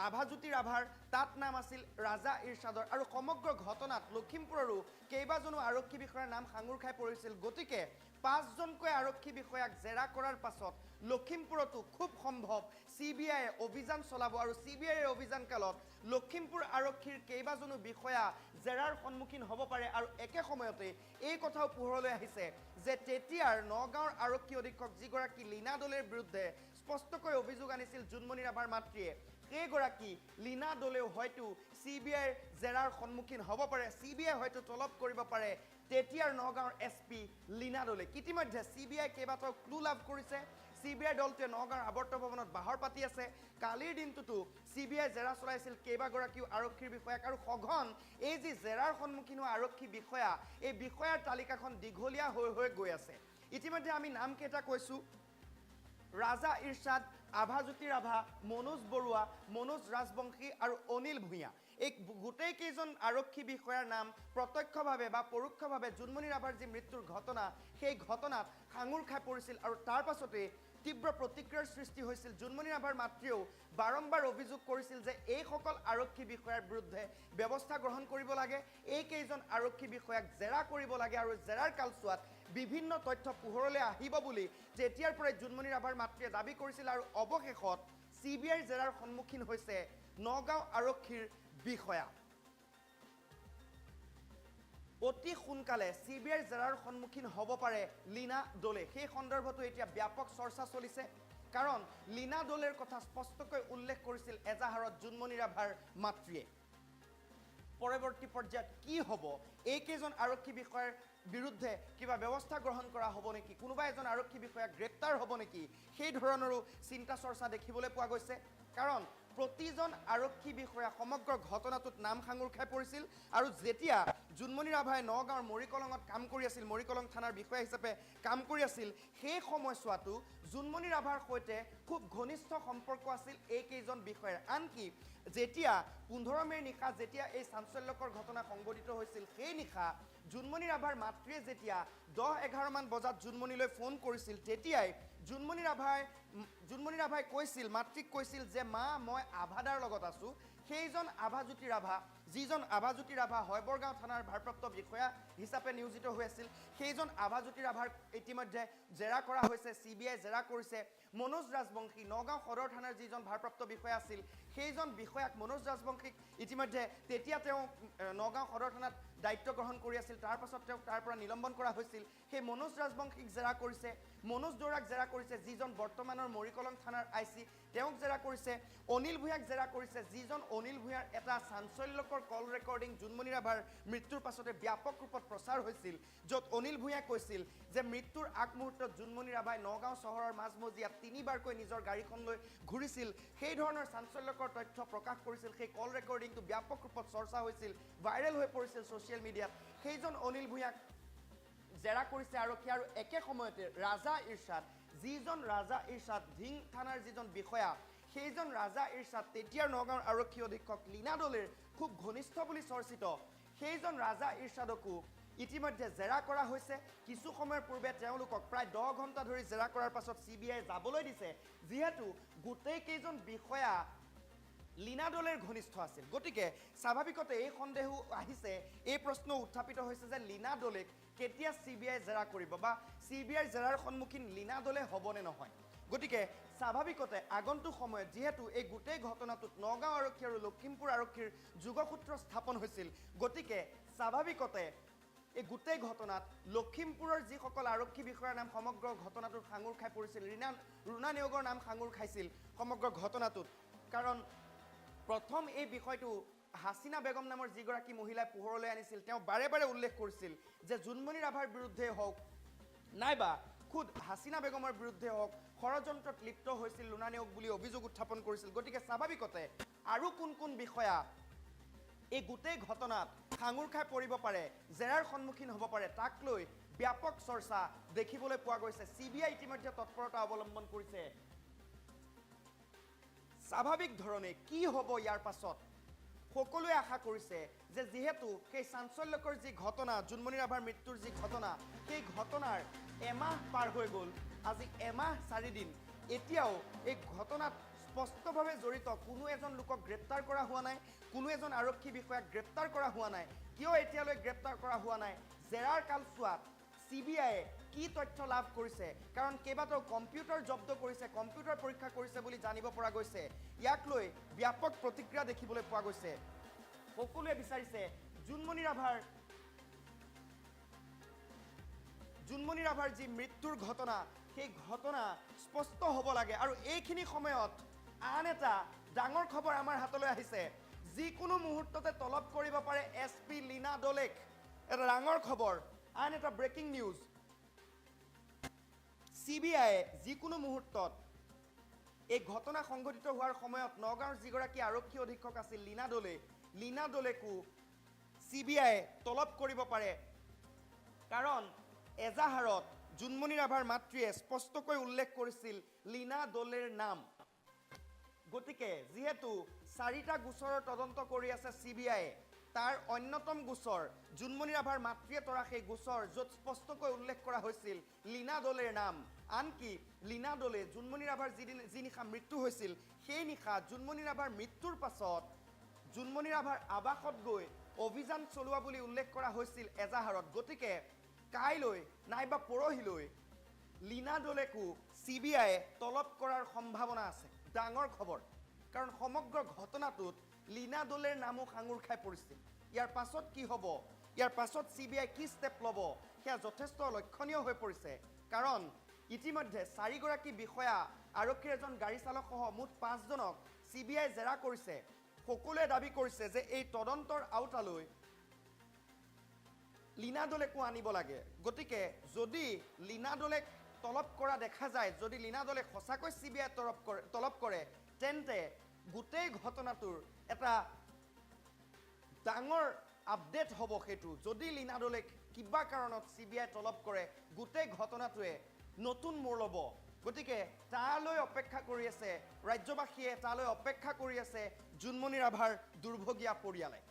আভাজ্যোতি ৰাভাৰ তাত নাম আছিল ৰাজা ইৰছাদৰ আৰু সমগ্ৰ ঘটনাত লখিমপুৰৰো কেইবাজনো আৰক্ষী বিষয়াৰ নাম সাঙুৰ খাই পৰিছিল গতিকে 5জনকৈ আৰক্ষী বিষয়াক জেৰা কৰাৰ পাছত লখিমপুৰতো খুব সম্ভৱ CBI অভিযান চলাব আৰু CBI অভিযান কালত লখিমপুৰ আৰক্ষীৰ কেইবাজনো বিষয়া জেৰাৰ সন্মুখীন হ'ব পাৰে আৰু একে সময়তে এই কথাও পোহৰলৈ আহিছে যে তেতিয়াৰ নগাঁৱৰ আৰক্ষী অধীক্ষক যিগৰাকী লীনা দলেৰ বিৰুদ্ধে স্পষ্টকৈ অভিযোগ আনিছিল জুনমণি ৰাভাৰ মাতৃয়ে সেইগৰাকী লীনা দলেও হয়তো CBIৰ জেৰাৰ সন্মুখীন হ'ব পাৰে CBI হয়তো তলব কৰিব পাৰে তেতিয়াৰ নগাঁৱৰ SP লীনা দলে ইতিমধ্যে CBI কেইবাটাও ক্লু লাভ কৰিছে CBI দলটোৱে নগাঁৱৰ আৱৰ্ত ভৱনত বাহৰ পাতি আছে কালিৰ দিনটোতো CBI জেৰা চলাইছিল কেইবাগৰাকীও আৰক্ষীৰ বিষয়াক আৰু সঘন এই যি জেৰাৰ সন্মুখীন হোৱা আৰক্ষী বিষয়া এই বিষয়াৰ তালিকাখন দীঘলীয়া হৈ গৈ আছে ইতিমধ্যে আমি নাম কেইটা কৈছোঁ ৰাজা ইৰছাদ আভাজ্যোতি ৰাভা মনোজ বৰুৱা মনোজ ৰাজবংশী আৰু অনিল ভূঞা এই গোটেই কেইজন আৰক্ষী বিষয়াৰ নাম প্ৰত্যক্ষভাৱে বা পৰোক্ষভাৱে জুনমণি ৰাভাৰ যি মৃত্যুৰ ঘটনা সেই ঘটনাত সাঙুৰ খাই পৰিছিল আৰু তাৰ পাছতে তীব্ৰ প্ৰতিক্ৰিয়াৰ সৃষ্টি হৈছিল জুনমণি ৰাভাৰ মাতৃয়েও বাৰম্বাৰ অভিযোগ কৰিছিল যে এইসকল আৰক্ষী বিষয়াৰ বিৰুদ্ধে ব্যৱস্থা গ্ৰহণ কৰিব লাগে এই কেইজন আৰক্ষী বিষয়াক জেৰা কৰিব লাগে আৰু জেৰাৰ কালছোৱাত বিভিন্ন তথ্য পোহৰলৈ আহিব বুলি যেতিয়াৰ পৰাই জুনমণি ৰাভাৰ মাতৃয়ে দাবী কৰিছিল আৰু অৱশেষত CBIৰ জেৰাৰ সন্মুখীন হৈছে নগাঁও আৰক্ষীৰ বিষয়া অতি সোনকালে CBIৰ জেৰাৰ সন্মুখীন হ'ব পাৰে লীনা দলে সেই সন্দৰ্ভতো এতিয়া ব্যাপক চৰ্চা চলিছে কাৰণ লীনা দলেৰ কথা স্পষ্টকৈ উল্লেখ কৰিছিল এজাহাৰত জুনমণি ৰাভাৰ মাতৃয়ে পৰৱৰ্তী পৰ্যায়ত কি হ'ব এইকেইজন আৰক্ষী বিষয়াৰ বিৰুদ্ধে কিবা ব্যৱস্থা গ্ৰহণ কৰা হ'ব নেকি কোনোবা এজন আৰক্ষী বিষয়া গ্ৰেপ্তাৰ হ'ব নেকি সেই ধৰণৰো চিন্তা চৰ্চা দেখিবলৈ পোৱা গৈছে কাৰণ প্ৰতিজন আৰক্ষী বিষয়া সমগ্ৰ ঘটনাটোত নাম সাঙুৰ খাই পৰিছিল আৰু যেতিয়া জুনমণি ৰাভাই নগাঁৱৰ মৰিকলঙত কাম কৰি আছিল মৰিকলং থানাৰ বিষয়া হিচাপে কাম কৰি আছিল সেই সময়ছোৱাতো জুনমণি ৰাভাৰ সৈতে খুব ঘনিষ্ঠ সম্পৰ্ক আছিল এইকেইজন বিষয়াৰ আনকি যেতিয়া 15 মেৰ নিশা যেতিয়া এই চাঞ্চল্যকৰ ঘটনা সংঘটিত হৈছিল সেই নিশা জুনমণি ৰাভাৰ মাতৃয়ে যেতিয়া 10-11 মান বজাত জুনমণিলৈ ফোন কৰিছিল তেতিয়াই জুনমণি ৰাভাই কৈছিল মাতৃক কৈছিল যে মা মই আভাদাৰ লগত আছোঁ সেইজন আভাজ্যোতি ৰাভা যিজন আভাজ্যোতি ৰাভা হয়বৰগাঁও থানাৰ ভাৰপ্ৰাপ্ত বিষয়া হিচাপে নিয়োজিত হৈ আছিল সেইজন আভাজ্যোতি ৰাভাৰ ইতিমধ্যে জেৰা কৰা হৈছে CBI জেৰা কৰিছে মনোজ ৰাজবংশী নগাঁও সদৰ থানাৰ যিজন ভাৰপ্ৰাপ্ত বিষয়া আছিল সেইজন বিষয়াক মনোজ ৰাজবংশীক ইতিমধ্যে তেতিয়া তেওঁ নগাঁও সদৰ থানাত দায়িত্ব গ্ৰহণ কৰি আছিল তাৰ পাছত তেওঁক তাৰ পৰা নিলম্বন কৰা হৈছিল সেই মনোজ ৰাজবংশীক জেৰা কৰিছে মনোজ দৌৰাক জেৰা কৰিছে যিজন বৰ্তমানৰ মৰিকলং থানাৰ IC তেওঁক জেৰা কৰিছে অনিল ভূঞাক জেৰা কৰিছে যিজন অনিল ভূঞাৰ এটা চাঞ্চল্যকৰ কল ৰেকৰ্ডিং জুনমণি ৰাভাৰ মৃত্যুৰ পাছতে ব্যাপক ৰূপত প্ৰচাৰ হৈছিল য'ত অনিল ভূঞাই কৈছিল যে মৃত্যুৰ আগমুহূৰ্তত জুনমণি ৰাভাই নগাঁও চহৰৰ মাজমজিয়াত 3বাৰকৈ নিজৰ গাড়ীখন লৈ ঘূৰিছিল সেই ধৰণৰ চাঞ্চল্যকৰ তথ্য প্ৰকাশ কৰিছিল সেই কল ৰেকৰ্ডিংটো ব্যাপক ৰূপত চৰ্চা হৈছিল ভাইৰেল হৈ পৰিছিল ছ'চিয়েল মিডিয়াত সেইজন অনিল ভূঞাক জেৰা কৰিছে আৰক্ষী আৰু একে সময়তে ৰাজা ইৰছাদ যিজন ৰাজা ইৰছাদ ঢিং থানাৰ যিজন বিষয়া সেইজন ৰাজা ইৰছাদ তেতিয়াৰ নগাঁৱৰ আৰক্ষী অধীক্ষক লীনা দলেৰ খুব ঘনিষ্ঠ বুলি চৰ্চিত সেইজন ৰাজা ইৰছাদকো ইতিমধ্যে জেৰা কৰা হৈছে কিছু সময়ৰ পূৰ্বে তেওঁলোকক প্ৰায় 10 ঘণ্টা ধৰি জেৰা কৰাৰ পাছত CBI যাবলৈ দিছে যিহেতু গোটেই কেইজন বিষয়া লীনা দলেৰ ঘনিষ্ঠ আছিল গতিকে স্বাভাৱিকতে এই সন্দেহ আহিছে এই প্ৰশ্ন উত্থাপিত হৈছে যে লীনা দলেক কেতিয়া CBI জেৰা কৰিব বা CBI জেৰাৰ সন্মুখীন লীনা দলে হ'বনে নহয় গতিকে স্বাভাৱিকতে আগন্তুক সময়ত যেহেতু এই গোটেই ঘটনাটোত নগাঁও আৰক্ষী আৰু লখিমপুৰ আৰক্ষীৰ যোগসূত্ৰ স্থাপন হৈছিল গতিকে স্বাভাৱিকতে এই গোটেই ঘটনাত লখিমপুৰৰ যিসকল আৰক্ষী বিষয়াৰ নাম সমগ্ৰ ঘটনাটোত সাঙুৰ খাই পৰিছিল ৰুণা নেওগৰ নাম সাঙুৰ খাইছিল সমগ্ৰ ঘটনাটোত কাৰণ প্ৰথম এই বিষয়টো হাসিনা বেগম নামৰ যিগৰাকী মহিলাই পোহৰলৈ আনিছিল তেওঁ বাৰে বাৰে উল্লেখ কৰিছিল যে জুনমণি ৰাভাৰ বিৰুদ্ধে হওক নাইবা খুদ হাসিনা বেগমৰ বিৰুদ্ধে হওক ষড়যন্ত্ৰত লিপ্ত হৈছিল ৰুণা নেওগ বুলি অভিযোগ উত্থাপন কৰিছিল গতিকে স্বাভাৱিকতে আৰু কোন বিষয়া এই গোটেই ঘটনাত সাঙুৰ খাই পৰিব পাৰে জেৰাৰ সন্মুখীন হ'ব পাৰে তাক লৈ ব্যাপক চৰ্চা দেখিবলৈ পোৱা গৈছে CBI ইতিমধ্যে তৎপৰতা অৱলম্বন কৰিছে স্বাভাৱিক ধৰণে কি হ'ব ইয়াৰ পাছত সকলোৱে আশা কৰিছে যে যেহেতু সেই চাঞ্চল্যকৰ যি ঘটনা জুনমণি ৰাভাৰ মৃত্যুৰ যি ঘটনা সেই ঘটনাৰ এমাহ পাৰ হৈ গ'ল আজি এমাহ 4 দিন এতিয়াও এই ঘটনাত স্পষ্টভাৱে জড়িত কোনো এজন লোকক গ্ৰেপ্তাৰ কৰা হোৱা নাই কোনো এজন আৰক্ষী বিষয়াক গ্ৰেপ্তাৰ কৰা হোৱা নাই কিয় এতিয়ালৈ গ্ৰেপ্তাৰ কৰা হোৱা নাই জেৰাৰ কালছোৱাত CBI কি তথ্য লাভ কৰিছে কাৰণ কেইবাটাও কম্পিউটাৰ জব্দ কৰিছে কম্পিউটাৰ পৰীক্ষা কৰিছে বুলি জানিব পৰা গৈছে ইয়াক লৈ ব্যাপক প্ৰতিক্ৰিয়া দেখিবলৈ পোৱা গৈছে সকলোৱে বিচাৰিছে জুনমণি ৰাভাৰ যি মৃত্যুৰ ঘটনা সেই ঘটনা স্পষ্ট হ'ব লাগে আৰু এইখিনি সময়ত আন এটা ডাঙৰ খবৰ আমাৰ হাতলৈ আহিছে যিকোনো মুহূৰ্ততে তলব কৰিব পাৰে SP লীনা দলেক এটা ডাঙৰ খবৰ আন এটা ব্ৰেকিং নিউজ CBI যিকোনো মুহূৰ্তত এই ঘটনা সংঘটিত হোৱাৰ সময়ত নগাঁৱৰ যিগৰাকী আৰক্ষী অধীক্ষক আছিল লীনা দলেকো CBI তলব কৰিব পাৰে কাৰণ এজাহাৰত জুনমণি ৰাভাৰ মাতৃয়ে স্পষ্টকৈ উল্লেখ কৰিছিল লীনা দলেৰ নাম গতিকে যেহেতু 4টা গোচৰৰ তদন্ত কৰি আছে CBI তাৰ অন্যতম গোচৰ জুনমণি ৰাভাৰ মাতৃয়ে তৰা সেই গোচৰ য'ত স্পষ্টকৈ উল্লেখ কৰা হৈছিল লীনা দলেৰ নাম আনকি লীনা দলে জুনমণি ৰাভাৰ যি নিশা মৃত্যু হৈছিল সেই নিশা জুনমণি ৰাভাৰ মৃত্যুৰ পাছত জুনমণি ৰাভাৰ আবাসত গৈ অভিযান চলোৱা বুলি উল্লেখ কৰা হৈছিল এজাহাৰত গতিকে কাইলৈ নাইবা পৰহিলৈ লীনা দলেকো CBI তলব কৰাৰ সম্ভাৱনা আছে ডাঙৰ খবৰ কাৰণ সমগ্ৰ ঘটনাটোত লীনা দলেৰ নামো সাঙুৰ খাই পৰিছিল ইয়াৰ পাছত কি হ'ব ইয়াৰ পাছত CBI কি ষ্টেপ ল'ব সেয়া যথেষ্ট লক্ষণীয় হৈ পৰিছে কাৰণ ইতিমধ্যে 4 গৰাকী বিষয়া আৰক্ষীৰ এজন গাড়ী চালক সহ মুঠ 5 জনক CBI জেৰা কৰিছে সকলোৱে দাবী কৰিছে যে এই তদন্তৰ আওতালৈ লীনা দলেকো আনিব লাগে গতিকে যদি লীনা দলেক তলব কৰা দেখা যায় যদি লীনা দলে সঁচাকৈ CBI তলব কৰে তেন্তে গোটেই ঘটনাটোৰ এটা ডাঙৰ আপডেট হ'ব সেইটো যদি লীনা দলেক কিবা কাৰণত CBI তলব কৰে গোটেই ঘটনাটোৱে নতুন মোৰ ল'ব গতিকে তালৈ অপেক্ষা কৰি আছে ৰাজ্যবাসীয়ে তালৈ অপেক্ষা কৰি আছে জুনমণি ৰাভাৰ দুৰ্ভগীয়া পৰিয়ালে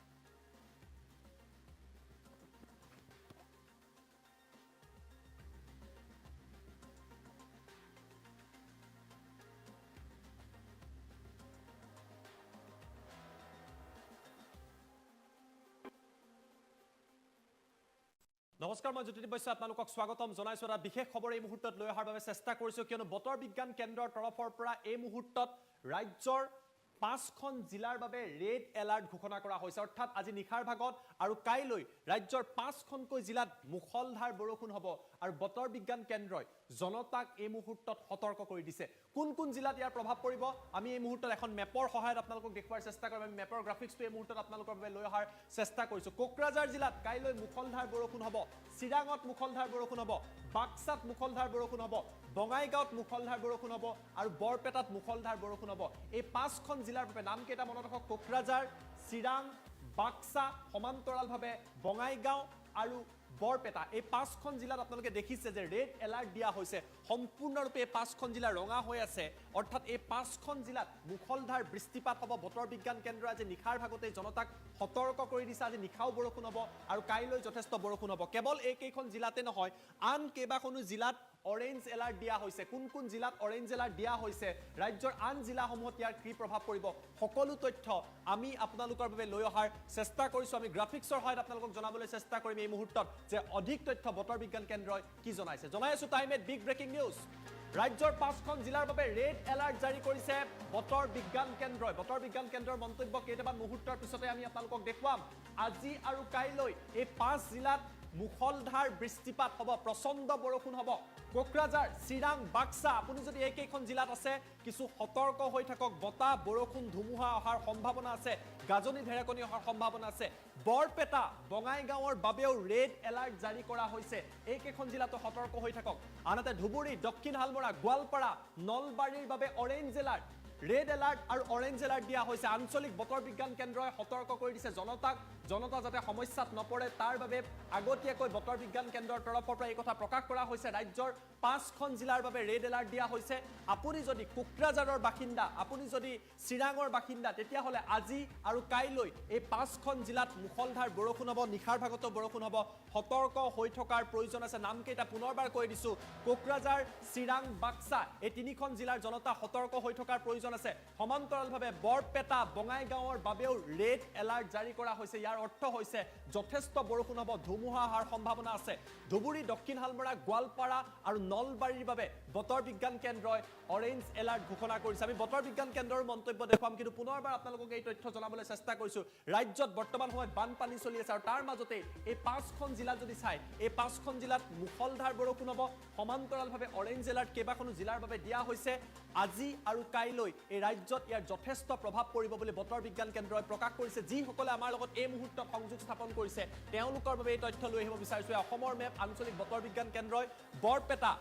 নমস্কাৰ মই জ্যোতি বৈশ্য আপোনালোকক স্বাগতম জনাইছো এটা বিশেষ খবৰ এই মুহূৰ্তত লৈ অহাৰ বাবে চেষ্টা কৰিছো কিয়নো বতৰ বিজ্ঞান কেন্দ্ৰৰ তৰফৰ পৰা এই মুহূৰ্তত ৰাজ্যৰ 5খন জিলাৰ বাবে ৰেড এলাৰ্ট ঘোষণা কৰা হৈছে অৰ্থাৎ আজি নিশাৰ ভাগত আৰু কাইলৈ ৰাজ্যৰ 5খনকৈ জিলাত মুখলধাৰ বৰষুণ হ'ব আৰু বতৰ বিজ্ঞান কেন্দ্ৰই জনতাক এই মুহূৰ্তত সতৰ্ক কৰি দিছে কোন জিলাত ইয়াৰ প্ৰভাৱ পৰিব আমি এই মুহূৰ্তত এখন মেপৰ সহায়ত আপোনালোকক দেখুৱাৰ চেষ্টা কৰিম আমি মেপৰ গ্ৰাফিক্সটো এই মুহূৰ্তত আপোনালোকৰ বাবে লৈ অহাৰ চেষ্টা কৰিছো কোকৰাঝাৰ জিলাত কাইলৈ মুখলধাৰ বৰষুণ হ'ব চিৰাঙত মুখলধাৰ বৰষুণ হ'ব বাক্সাত মুখলধাৰ বৰষুণ হ'ব বঙাইগাঁৱত মুখলধাৰ বৰষুণ হ'ব আৰু বৰপেটাত মুখলধাৰ বৰষুণ হ'ব এই 5খন জিলাৰ বাবে নাম কেইটা মনত ৰাখক কোকৰাঝাৰ চিৰাং বাক্সা সমান্তৰালভাৱে বঙাইগাঁও আৰু বৰপেটা এই 5খন জিলাত আপোনালোকে দেখিছে যে ৰেড এলাৰ্ট দিয়া হৈছে সম্পূৰ্ণৰূপে এই 5খন জিলা ৰঙা হৈ আছে অৰ্থাৎ এই 5খন জিলাত মুখলধাৰ বৃষ্টিপাত হ'ব বতৰ বিজ্ঞান কেন্দ্ৰ আজি নিখাৰ ভাগতে জনতাক সতৰ্ক কৰি দিছে আজি নিখাও বৰষুণ হ'ব আৰু কাইলৈ যথেষ্ট বৰষুণ হ'ব কেৱল এই কেইখন জিলাতে নহয় আন কেইবাখনো জিলাত অৰেঞ্জ এলাৰ্ট দিয়া হৈছে কোন জিলাত অৰেঞ্জ এলাৰ্ট দিয়া হৈছে ৰাজ্যৰ আন জিলাসমূহত ইয়াৰ কি প্ৰভাৱ পৰিব সকলো তথ্য আমি আপোনালোকৰ বাবে লৈ অহাৰ চেষ্টা কৰিছো আমি গ্ৰাফিক্সৰ সহায়ত আপোনালোকক জনাবলৈ চেষ্টা কৰিম এই মুহূৰ্তত যে অধিক তথ্য বতৰ বিজ্ঞান কেন্দ্ৰই কি জনাইছে জনাই আছো টাইম 8 বিগ ব্ৰেকিং নিউজ ৰাজ্যৰ 5খন জিলাৰ বাবে ৰেড এলাৰ্ট জাৰি কৰিছে বতৰ বিজ্ঞান কেন্দ্ৰই বতৰ বিজ্ঞান কেন্দ্ৰৰ মন্তব্য কেইটামান মুহূৰ্তৰ পিছতে আমি আপোনালোকক দেখুৱাম আজি আৰু কাইলৈ এই 5 জিলাত মুখলধাৰ বৃষ্টিপাত হ'ব প্ৰচণ্ড বৰষুণ হ'ব কোকৰাঝাৰ চিৰাং বাক্সা আপুনি যদি এইকেইখন জিলাত আছে কিছু সতৰ্ক হৈ থাকক বতাহ বৰষুণ ধুমুহা অহাৰ সম্ভাৱনা আছে গাজনি ঢেৰেকনি অহাৰ সম্ভাৱনা আছে বৰপেটা বঙাইগাঁৱৰ বাবেও ৰেড এলাৰ্ট জাৰি কৰা হৈছে এইকেইখন জিলাতো সতৰ্ক হৈ থাকক আনহাতে ধুবুৰী দক্ষিণ হালমৰা গোৱালপাৰা নলবাৰীৰ বাবে অৰেঞ্জ এলাৰ্ট ৰেড এলাৰ্ট আৰু অৰেঞ্জ এলাৰ্ট দিয়া হৈছে আঞ্চলিক বতৰ বিজ্ঞান কেন্দ্ৰই সতৰ্ক কৰি দিছে জনতা যাতে সমস্যাত নপৰে তাৰ বাবে আগতীয়াকৈ বতৰ বিজ্ঞান কেন্দ্ৰৰ তৰফৰ পৰা এই কথা প্ৰকাশ কৰা হৈছে ৰাজ্যৰ 5খন জিলাৰ বাবে ৰেড এলাৰ্ট দিয়া হৈছে আপুনি যদি কোকৰাঝাৰৰ বাসিন্দা আপুনি যদি চিৰাঙৰ বাসিন্দা তেতিয়াহ'লে আজি আৰু কাইলৈ এই 5খন জিলাত মুখলধাৰ বৰষুণ হ'ব নিখাৰ ভাগতো বৰষুণ হ'ব সতৰ্ক হৈ থকাৰ প্ৰয়োজন আছে নামকেইটা পুনৰবাৰ কৈ দিছো কোকৰাঝাৰ চিৰাং বাক্সা এই তিনিখন জিলাৰ জনতা সতৰ্ক হৈ থকাৰ প্ৰয়োজন আছে সমান্তৰালভাৱে বৰপেটা বঙাইগাঁৱৰ বাবেও ৰেড এলাৰ্ট জাৰি কৰা হৈছে ইয়াৰ অৰ্থ হৈছে যথেষ্ট বৰষুণ হ'ব ধুমুহা অহাৰ সম্ভাৱনা আছে ধুবুৰী দক্ষিণ হালমৰা গোৱালপাৰা আৰু নলবাৰীৰ বাবে বতৰ বিজ্ঞান কেন্দ্ৰই অৰেঞ্জ এলাৰ্ট ঘোষণা কৰিছে আমি বতৰ বিজ্ঞান কেন্দ্ৰৰ মন্তব্য দেখুৱাম কিন্তু পুনৰবাৰ আপোনালোকক এই তথ্য জনাবলৈ চেষ্টা কৰিছো ৰাজ্যত বৰ্তমান সময়ত বানপানী চলি আছে আৰু তাৰ মাজতে এই 5খন জিলা যদি চাই এই 5খন জিলাত মুখলধাৰ বৰষুণ হ'ব সমান্তৰালভাৱে অৰেঞ্জ এলাৰ্ট কেইবাখনো জিলাৰ বাবে দিয়া হৈছে আজি আৰু কাইলৈ এই ৰাজ্যত ইয়াৰ যথেষ্ট প্ৰভাৱ পৰিব বুলি বতৰ বিজ্ঞান কেন্দ্ৰই প্ৰকাশ কৰিছে যিসকলে আমাৰ লগত এই মুহূৰ্তত সংযোগ স্থাপন কৰিছে তেওঁলোকৰ বাবে এই তথ্য লৈ আহিব বিচাৰিছো অসমৰ মেপ আঞ্চলিক বতৰ বিজ্ঞান কেন্দ্ৰই বৰপেটা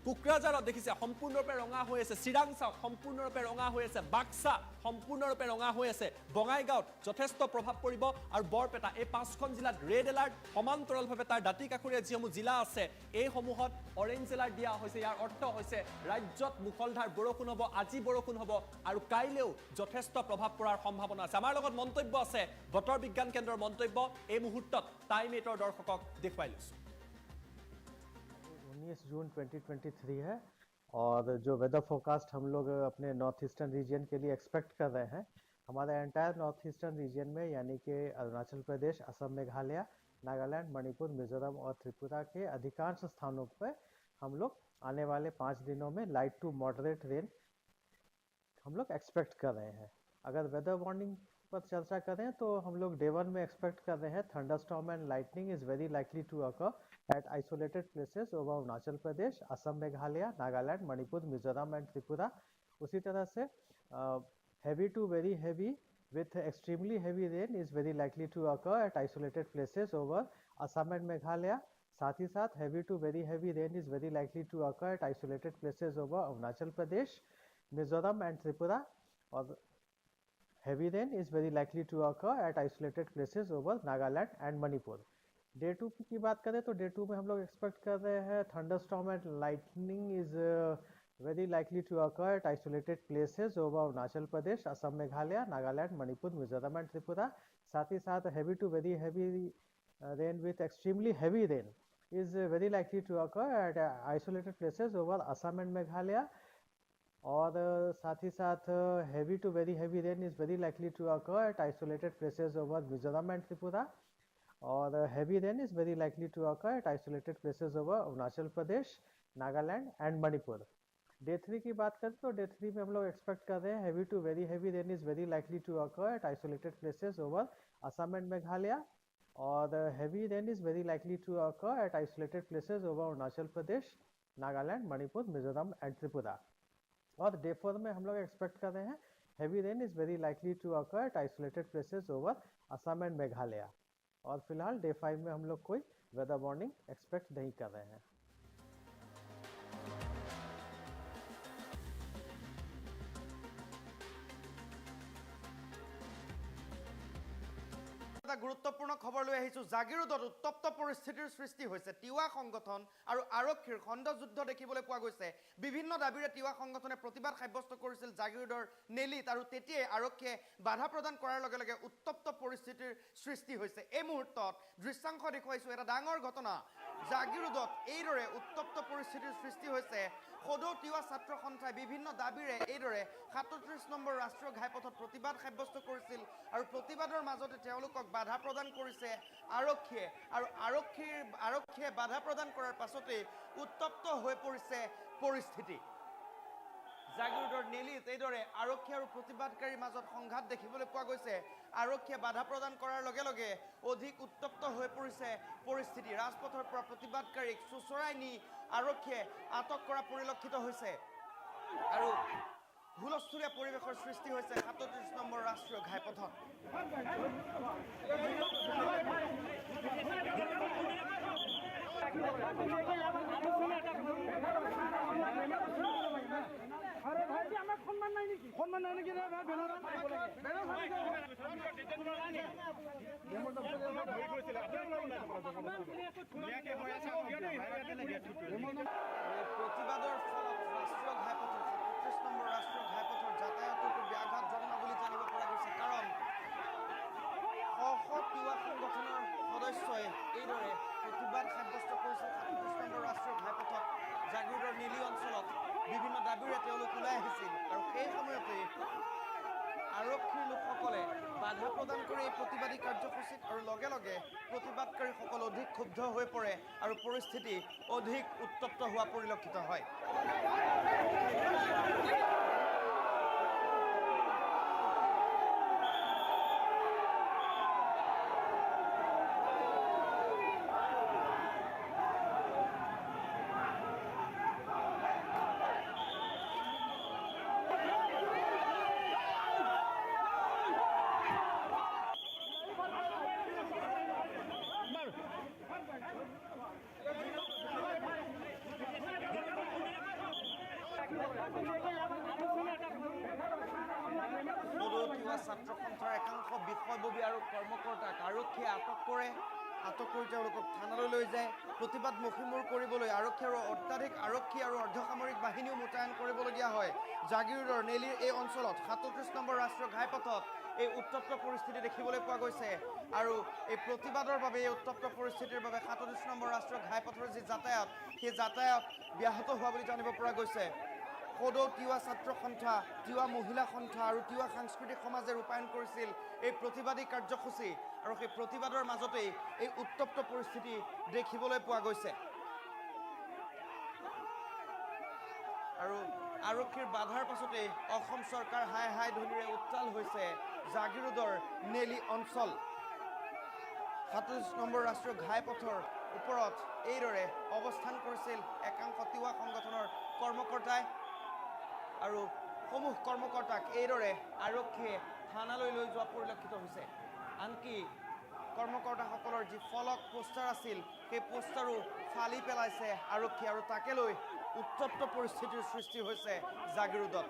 কোকৰাঝাৰত দেখিছে সম্পূৰ্ণৰূপে ৰঙা হৈ আছে চিৰাং চাওক সম্পূৰ্ণৰূপে ৰঙা হৈ আছে বাক্সা সম্পূৰ্ণৰূপে ৰঙা হৈ আছে বঙাইগাঁৱত যথেষ্ট প্ৰভাৱ পৰিব আৰু বৰপেটা এই 5খন জিলাত ৰেড এলাৰ্ট সমান্তৰালভাৱে তাৰ দাঁতি কাষৰীয়া যিসমূহ জিলা আছে এইসমূহত অৰেঞ্জ এলাৰ্ট দিয়া হৈছে ইয়াৰ অৰ্থ হৈছে ৰাজ্যত মুখলধাৰ বৰষুণ হ'ব আজি বৰষুণ হ'ব আৰু কাইলৈও যথেষ্ট প্ৰভাৱ পৰাৰ সম্ভাৱনা আছে আমাৰ লগত মন্তব্য আছে বতৰ বিজ্ঞান কেন্দ্ৰৰ মন্তব্য এই মুহূৰ্তত টাইম 8ৰ দৰ্শকক দেখুৱাই লৈছো 19 जून 2023 है और जो वेदर फोरकास्ट हम लोग अपने नॉर्थ ईस्टर्न रीजन के लिए एक्सपेक्ट कर रहे हैं हमारे एंटायर नॉर्थ ईस्टर्न रीजन में यानी कि अरुणाचल प्रदेश असम मेघालय नागालैंड मणिपुर मिजोरम और त्रिपुरा के अधिकांश स्थानों पर हम लोग आने वाले 5 दिनों में लाइट टू मॉडरेट रेन हम लोग एक्सपेक्ट कर रहे हैं अगर वेदर वार्निंग पर चर्चा करें तो हम लोग डे 1 में एक्सपेक्ट कर रहे हैं thunderstorm and lightning is very likely to occur at isolated places over Arunachal Pradesh, Assam, Meghalaya, Nagaland, Manipur, Mizoram and Tripura. उसी तरह से heavy to very heavy with extremely heavy rain is very likely to occur at isolated places over Assam and Meghalaya. साथ ही साथ heavy to very heavy rain is very likely to occur at isolated places over Arunachal Pradesh, Mizoram and Tripura. और heavy rain is very likely to occur at isolated places over Nagaland and Manipur. Day 2 की बात करें तो day 2 में हम लोग expect कर रहे हैं thunderstorm and lightning is very likely to occur at isolated places over Arunachal Pradesh Assam Meghalaya Nagaland Manipur Mizoram and Tripura साथ ही साथ heavy to very heavy rain with extremely heavy rain is very likely to occur at isolated places over Assam and Meghalaya और साथ ही साथ heavy to very heavy rain is very likely to occur at isolated places over Mizoram and Tripura और heavy rain is very likely to occur at isolated places over Arunachal Pradesh, Nagaland and Manipur. Day 3 की बात करें तो Day 3 में हम लोग expect कर रहे हैं heavy to very heavy rain is very likely to occur at isolated places over Assam and Meghalaya और heavy rain is very likely to occur at isolated places over Arunachal Pradesh, Nagaland, Manipur, Mizoram and Tripura. और Day 4 में हम लोग expect कर रहे हैं heavy rain is very likely to occur at isolated places over Assam and Meghalaya. और फिलहाल day 5 में हम लोग कोई वेदर वार्निंग एक्सपेक्ट नहीं कर रहे हैं গুৰুত্বপূৰ্ণ খবৰ লৈ আহিছোঁ জাগিৰোডত উত্তপ্ত পৰিস্থিতিৰ সৃষ্টি হৈছে তিৱা সংগঠন আৰু আৰক্ষীৰ খণ্ডযুদ্ধ দেখিবলৈ পোৱা গৈছে বিভিন্ন দাবীৰে তিৱা সংগঠনে প্ৰতিবাদ সাব্যস্ত কৰিছিল জাগিৰোডৰ নেলিত আৰু তেতিয়াই আৰক্ষীয়ে বাধা প্ৰদান কৰাৰ লগে লগে উত্তপ্ত পৰিস্থিতিৰ সৃষ্টি হৈছে এই মুহূৰ্তত দৃশ্যাংশ দেখুৱাইছোঁ এটা ডাঙৰ ঘটনা জাগিৰোডত এইদৰে উত্তপ্ত পৰিস্থিতিৰ সৃষ্টি হৈছে সদৌ তিৱা ছাত্ৰ সন্থাই বিভিন্ন দাবীৰে এইদৰে ৩৭ নম্বৰ ৰাষ্ট্ৰীয় ঘাইপথত প্ৰতিবাদ সাব্যস্ত কৰিছিল আৰু প্ৰতিবাদৰ মাজতে তেওঁলোকক বাধা প্ৰদান কৰিছে আৰক্ষীয়ে আৰু আৰক্ষীয়ে বাধা প্ৰদান কৰাৰ পাছতেই উত্তপ্ত হৈ পৰিছে পৰিস্থিতি জাগিৰোডৰ নেলিত এইদৰে আৰক্ষী আৰু প্ৰতিবাদকাৰীৰ মাজত সংঘাত দেখিবলৈ পোৱা গৈছে আৰক্ষীয়ে বাধা প্ৰদান কৰাৰ লগে লগে অধিক উত্তপ্ত হৈ পৰিছে পৰিস্থিতি ৰাজপথৰ পৰা প্ৰতিবাদকাৰীক চোচৰাই নি আৰক্ষীয়ে আটক কৰা পৰিলক্ষিত হৈছে আৰু হুলস্থুলীয়া পৰিৱেশৰ সৃষ্টি হৈছে ৩৭ নম্বৰ ৰাষ্ট্ৰীয় ঘাইপথত अरे भाई जी हमें सम्मान नहीं की सम्मान नहीं की रे भाई बेनर প্ৰতিবাদৰ ফলত ৰাষ্ট্ৰীয় ঘাইপথৰ ৩৭ নম্বৰ ৰাষ্ট্ৰীয় ঘাইপথৰ যাতায়াততো ব্যাঘাত জন্মা বুলি জানিব পৰা গৈছে কাৰণ তিৱা সংগঠনৰ সদস্যই এইদৰে প্ৰতিবাদ সাব্যস্ত কৰিছিল ৩৭ নম্বৰ ৰাষ্ট্ৰীয় ঘাইপথত জাগিৰোডৰ নেলি অঞ্চলত বিভিন্ন দাবীৰে তেওঁলোক ওলাই আহিছিল আৰু সেই সময়তে আৰক্ষীৰ লোকসকলে বাধা প্ৰদান কৰি এই প্ৰতিবাদী কাৰ্যসূচীত আৰু লগে লগে প্ৰতিবাদকাৰীসকল অধিক ক্ষুব্ধ হৈ পৰে আৰু পৰিস্থিতি অধিক উত্তপ্ত হোৱা পৰিলক্ষিত হয় ছাত্ৰ সন্থাৰ একাংশ বিষয়ববী আৰু কৰ্মকৰ্তাক আৰক্ষীয়ে আটক কৰি তেওঁলোকক থানালৈ লৈ যায় প্ৰতিবাদ মষিমূৰ কৰিবলৈ আৰক্ষী আৰু অত্যাধিক আৰক্ষী আৰু অৰ্ধসামৰিক বাহিনীও মোতায়েন কৰিবলগীয়া হয় জাগিৰোডৰ নেলিৰ এই অঞ্চলত ৩৭ নম্বৰ ৰাষ্ট্ৰীয় ঘাইপথত এই উত্তপ্ত পৰিস্থিতি দেখিবলৈ পোৱা গৈছে আৰু এই প্ৰতিবাদৰ বাবে এই উত্তপ্ত পৰিস্থিতিৰ বাবে ৩৭ নম্বৰ ৰাষ্ট্ৰীয় ঘাইপথৰ যি যাতায়াত সেই যাতায়াত ব্যাহত হোৱা বুলি জানিব পৰা গৈছে সদৌ তিৱা ছাত্ৰ সন্থা তিৱা মহিলা সন্থা আৰু তিৱা সাংস্কৃতিক সমাজে ৰূপায়ণ কৰিছিল এই প্ৰতিবাদী কাৰ্যসূচী আৰু সেই প্ৰতিবাদৰ মাজতেই এই উত্তপ্ত পৰিস্থিতি দেখিবলৈ পোৱা গৈছে আৰু আৰক্ষীৰ বাধাৰ পাছতেই অসম চৰকাৰ হাই হাই ধ্বনিৰে উত্তাল হৈছে জাগিৰোডৰ নেলি অঞ্চল ৩৭ নম্বৰ ৰাষ্ট্ৰীয় ঘাইপথৰ ওপৰত এইদৰে অৱস্থান কৰিছিল একাংশ তিৱা সংগঠনৰ কৰ্মকৰ্তাই আৰু সমূহ কৰ্মকৰ্তাক এইদৰে আৰক্ষীয়ে থানালৈ লৈ যোৱা পৰিলক্ষিত হৈছে আনকি কৰ্মকৰ্তাসকলৰ যি ফলক পোষ্টাৰ আছিল সেই পোষ্টাৰো ফালি পেলাইছে আৰক্ষী আৰু তাকে লৈ উত্তপ্ত পৰিস্থিতিৰ সৃষ্টি হৈছে জাগিৰোডত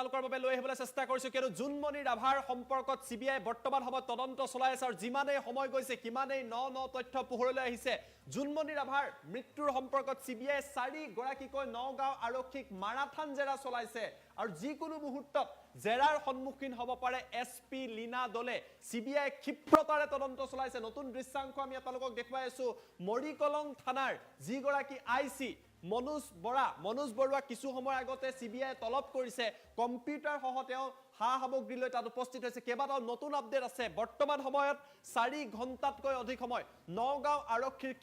আপোনালোকৰ বাবে লৈ আহিবলৈ চেষ্টা কৰিছো কিয়নো জুনমণি ৰাভাৰ সম্পৰ্কত CBI বৰ্তমান সময়ত তদন্ত চলাই আছে আৰু যিমানেই সময় গৈছে কিমানেই ন তথ্য পোহৰলৈ আহিছে জুনমণি ৰাভাৰ মৃত্যুৰ সম্পৰ্কত CBI 4 গৰাকীকৈ নগাঁও আৰক্ষীক মাৰাথান জেৰা চলাইছে আৰু যিকোনো মুহূৰ্তত জেৰাৰ সন্মুখীন হ'ব পাৰে SP লীনা দলে CBI ক্ষিপ্ৰতাৰে তদন্ত চলাইছে নতুন দৃশ্যাংশ আমি আপোনালোকক দেখুৱাই আছো মৰিকলং থানাৰ যি গৰাকী IC মনোজ বৰুৱা কিছু সময় আগতে CBI তলব কৰিছে কম্পিউটাৰ সহ তেওঁ সামগ্ৰী লৈ তাত উপস্থিত হৈছে কেইবাটাও নতুন আপডেট আছে বৰ্তমান সময়ত 4 ঘণ্টাতকৈ অধিক সময় নগাঁও আৰক্ষীৰ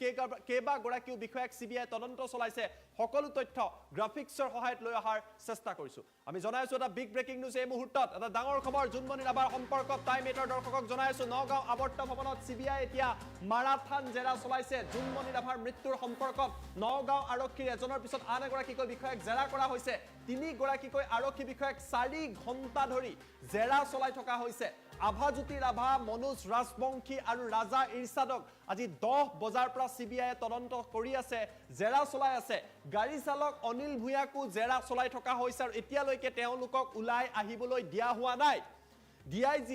কেইবাগৰাকীও বিষয়াক CBI তদন্ত চলাইছে সকলো তথ্য গ্ৰাফিক্সৰ সহায়ত লৈ অহাৰ চেষ্টা কৰিছো আমি জনাইছো এটা বিগ ব্ৰেকিং নিউজ এই মুহূৰ্তত এটা ডাঙৰ খবৰ জুনমণি ৰাভাৰ সম্পৰ্কত টাইম 8 দৰ্শকক জনাইছো নগাঁও আৱৰ্ত ভৱনত CBI এতিয়া মাৰাথান জেৰা চলাইছে জুনমণি ৰাভাৰ মৃত্যুৰ সম্পৰ্কত নগাঁও আৰক্ষীৰ এজনৰ পিছত আন এগৰাকীকৈ বিষয়াক জেৰা কৰা হৈছে 3 গৰাকীকৈ আৰক্ষী বিষয়াক 4 ঘণ্টা ধৰি জেৰা চলাই থকা হৈছে আভাজ্যোতি ৰাভা মনোজ ৰাজবংশী আৰু ৰাজা ইৰছাদক আজি 10 বজাৰ পৰা CBI তদন্ত কৰি আছে জেৰা চলাই আছে গাড়ী চালক অনিল ভূঞাকো জেৰা চলাই থকা হৈছে আৰু এতিয়ালৈকে তেওঁলোকক উলাই আহিবলৈ দিয়া হোৱা নাই DIG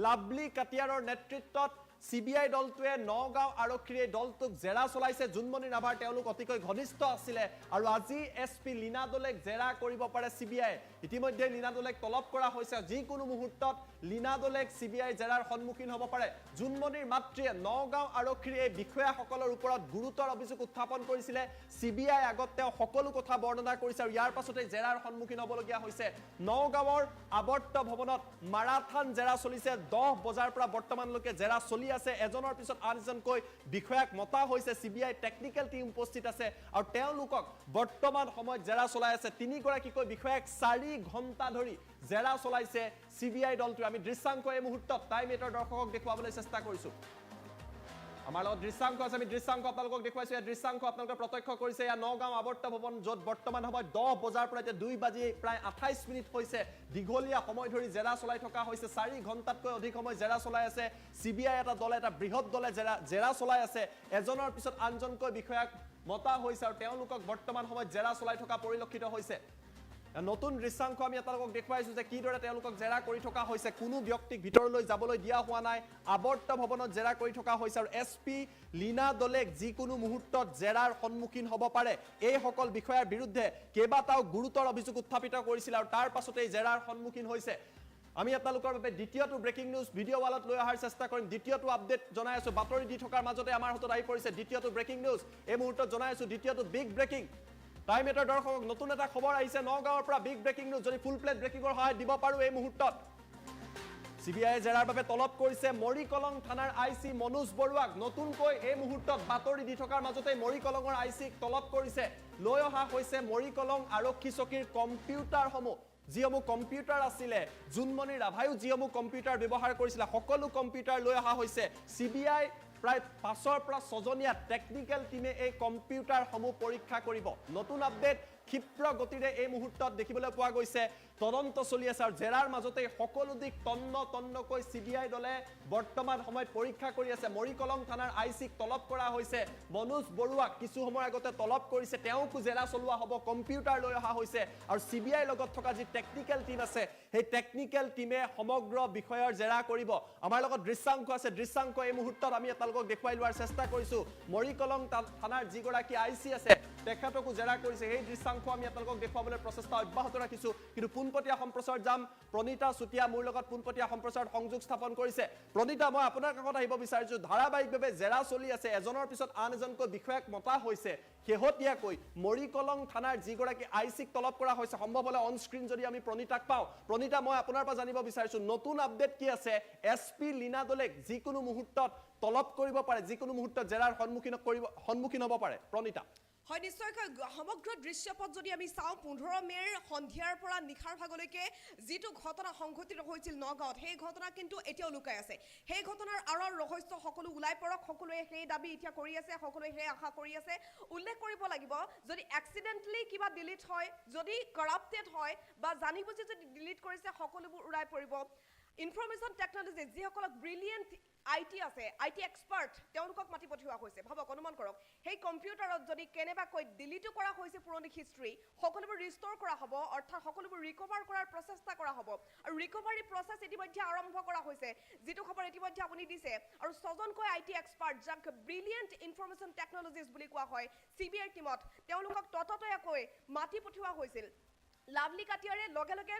লাভলি কাটিয়াৰৰ নেতৃত্বত CBI দলটোৱে নগাঁও আৰক্ষীৰ দলটোক জেৰা চলাইছে জুনমণি ৰাভাৰ তেওঁলোক অতিকৈ ঘনিষ্ঠ আছিলে আৰু আজি SP লীনা দলেক জেৰা কৰিব পাৰে CBI ইতিমধ্যে লীনা দলেক তলব কৰা হৈছে যিকোনো মুহূৰ্তত লীনা দলেক CBI জেৰাৰ সন্মুখীন হ'ব পাৰে জুনমণিৰ মাতৃয়ে নগাঁও আৰক্ষীৰ এই বিষয়াসকলৰ ওপৰত গুৰুতৰ অভিযোগ উত্থাপন কৰিছিলে CBI আগত তেওঁ সকলো কথা বৰ্ণনা কৰিছে আৰু ইয়াৰ পাছতে জেৰাৰ সন্মুখীন হ'বলগীয়া হৈছে নগাঁৱৰ আৱৰ্ত ভৱনত মাৰাথান জেৰা চলিছে 10 বজাৰ পৰা বৰ্তমানলৈকে জেৰা চলি আছে এজনৰ পিছত আনজনকৈ বিষয়াক মতা হৈছে CBI টেকনিক্যাল টিম উপস্থিত আছে আৰু তেওঁলোকক বৰ্তমান সময়ত জেৰা চলাই আছে 3 গৰাকীকৈ বিষয়াক 4 ঘণ্টা ধৰি জেৰা চলাইছে CBI দলটো আমি দৃশ্যাংশ এই মুহূৰ্তত টাইম 8 দৰ্শকক দেখুৱাবলৈ চেষ্টা কৰিছো আমাৰ লগত দৃশ্যাংশ আছে আমি দৃশ্যাংশ আপোনালোকক দেখুৱাইছো এই দৃশ্যাংশ আপোনালোকে প্ৰত্যক্ষ কৰিছে ইয়া নগাঁও আৱৰ্ত ভৱন য'ত বৰ্তমান সময়ত 10 বজাৰ পৰা এতিয়া 2 বাজি প্ৰায় 28 মিনিট হৈছে দীঘলীয়া সময় ধৰি জেৰা চলাই থকা হৈছে 4 ঘণ্টাতকৈ অধিক সময় জেৰা চলাই আছে CBI এটা দলে এটা বৃহৎ দলে জেৰা চলাই আছে এজনৰ পিছত আনজনকৈ বিষয়াক মতা হৈছে আৰু তেওঁলোকক বৰ্তমান সময়ত জেৰা চলাই থকা পৰিলক্ষিত হৈছে নতুন দৃশ্যাংশ আমি আপোনালোকক দেখুৱাইছো যে কিদৰে তেওঁলোকক জেৰা কৰি থকা হৈছে কোনো ব্যক্তিক ভিতৰলৈ যাবলৈ দিয়া হোৱা নাই আৱৰ্ত ভৱনত জেৰা কৰি থকা হৈছে আৰু SP লীনা দলেক যিকোনো মুহূৰ্তত জেৰাৰ সন্মুখীন হ'ব পাৰে এই সকল বিষয়াৰ বিৰুদ্ধে কেইবাটাও গুৰুতৰ অভিযোগ উত্থাপিত কৰিছিল আৰু তাৰ পাছতেই জেৰাৰ সন্মুখীন হৈছে আমি আপোনালোকৰ বাবে দ্বিতীয়টো ব্ৰেকিং নিউজ ভিডিঅ' ৱালত লৈ অহাৰ চেষ্টা কৰিম দ্বিতীয়টো আপডেট জনাই আছো বাতৰি দি থকাৰ মাজতে আমাৰ হাতত আহি পৰিছে দ্বিতীয়টো ব্ৰেকিং নিউজ এই মুহূৰ্তত জনাই আছো দ্বিতীয়টো বিগ ব্ৰেকিং টাইম 8 দৰ্শকক নতুন এটা খবৰ আহিছে নগাঁৱৰ পৰা বিগ ব্ৰেকিং নিউজ যদি ফুল প্লেট ব্ৰেকিংৰ সহায় দিব পাৰো এই মুহূৰ্তত CBI জেৰাৰ বাবে তলব কৰিছে মৰিকলং থানাৰ IC মনোজ বৰুৱাক নতুনকৈ এই মুহূৰ্তত বাতৰি দি থকাৰ মাজতে মৰিকলঙৰ ICক তলব কৰিছে লৈ অহা হৈছে মৰিকলং আৰক্ষী চকীৰ কম্পিউটাৰসমূহ যিসমূহ কম্পিউটাৰ আছিলে জুনমণি ৰাভায়ো যিসমূহ কম্পিউটাৰ ব্যৱহাৰ কৰিছিলে সকলো কম্পিউটাৰ লৈ অহা হৈছে CBI প্ৰায় 5ৰ পৰা 6জনীয়া টেকনিক্যাল টিমে এই কম্পিউটাৰসমূহ পৰীক্ষা কৰিব নতুন আপডেট ক্ষিপ্ৰ গতিৰে এই মুহূৰ্তত দেখিবলৈ পোৱা গৈছে তদন্ত চলি আছে আৰু জেৰাৰ মাজতে সকলো দিক তন্নকৈ CBI দলে বৰ্তমান সময়ত পৰীক্ষা কৰি আছে মৰিকলং থানাৰ ICক তলব কৰা হৈছে মনোজ বৰুৱাক কিছু সময় আগতে তলব কৰিছে তেওঁকো জেৰা চলোৱা হ'ব কম্পিউটাৰ লৈ অহা হৈছে আৰু CBI লগত থকা যি টেকনিক্যাল টিম আছে সেই টেকনিক্যাল টিমে সমগ্ৰ বিষয়ৰ জেৰা কৰিব আমাৰ লগত দৃশ্যাংশ আছে দৃশ্যাংশ এই মুহূৰ্তত আমি আপোনালোকক দেখুৱাই লোৱাৰ চেষ্টা কৰিছো মৰিকলং থানাৰ যিগৰাকী IC আছে তেখেতকো জেৰা কৰিছে সেই দৃশ্যাংশ আমি আপোনালোকক দেখুৱাবলৈ প্ৰচেষ্টা অব্যাহত ৰাখিছো কিন্তু পোনপটীয়া সম্প্ৰচাৰ যাম প্ৰণীতা চুটিয়া মোৰ লগত পোনপটীয়া সম্প্ৰচাৰত সংযোগ স্থাপন কৰিছে প্ৰণীতা মই আপোনাৰ কাষত আহিব বিচাৰিছো ধাৰাবাহিকভাৱে জেৰা চলি আছে এজনৰ পিছত আন এজনকৈ বিষয়াক মতা হৈছে শেহতীয়াকৈ মৰিকলং থানাৰ যিগৰাকী ICক তলব কৰা হৈছে সম্ভৱ হলে অন স্ক্ৰীন যদি আমি প্ৰণীতাক পাওঁ প্ৰণীতা মই আপোনাৰ পৰা জানিব বিচাৰিছো নতুন আপডেট কি আছে SP লীনা দলেক যিকোনো মুহূৰ্তত তলব কৰিব পাৰে যিকোনো মুহূৰ্তত জেৰাৰ সন্মুখীন হ'ব পাৰে প্ৰণীতা হয় নিশ্চয়কৈ সমগ্ৰ দৃশ্যপট যদি আমি চাওঁ 15 মেৰ সন্ধিয়াৰ পৰা নিশাৰ ভাগলৈকে যিটো ঘটনা সংঘটিত হৈছিল নগাঁৱত সেই ঘটনা কিন্তু এতিয়াও লুকাই আছে সেই ঘটনাৰ আঁৰৰ ৰহস্য সকলো ওলাই পৰক সকলোৱে সেই দাবী এতিয়া কৰি আছে সকলোৱে সেই আশা কৰি আছে উল্লেখ কৰিব লাগিব যদি এক্সিডেন্টলি কিবা ডিলিট হয় যদি কৰাপ্টেড হয় বা জানি বুজি যদি ডিলিট কৰিছে সকলোবোৰ উৰাই পৰিব ইনফৰমেশ্যন টেকনলজি যিসকলক ব্ৰিলিয়েণ্ট IT আছে IT এক্সপাৰ্ট তেওঁলোকক মাতি পঠিওৱা হৈছে ভাবক অনুমান কৰক সেই কম্পিউটাৰত যদি কেনেবাকৈ ডিলিটো কৰা হৈছে পুৰণি হিষ্ট্ৰী সকলোবোৰ ৰিষ্ট'ৰ কৰা হ'ব অৰ্থাৎ সকলোবোৰ ৰিকভাৰ কৰাৰ প্ৰচেষ্টা কৰা হ'ব আৰু ৰিকভাৰী প্ৰচেছ ইতিমধ্যে আৰম্ভ কৰা হৈছে যিটো খবৰ ইতিমধ্যে আপুনি দিছে আৰু ছজনকৈ IT এক্সপাৰ্ট যাক ব্ৰিলিয়েণ্ট ইনফৰমেশ্যন টেকনলজিজ বুলি কোৱা হয় CBI টিমত তেওঁলোকক তততৈয়াকৈ মাতি পঠিওৱা হৈছিল লাভলি কাটিয়াৰে লগে লগে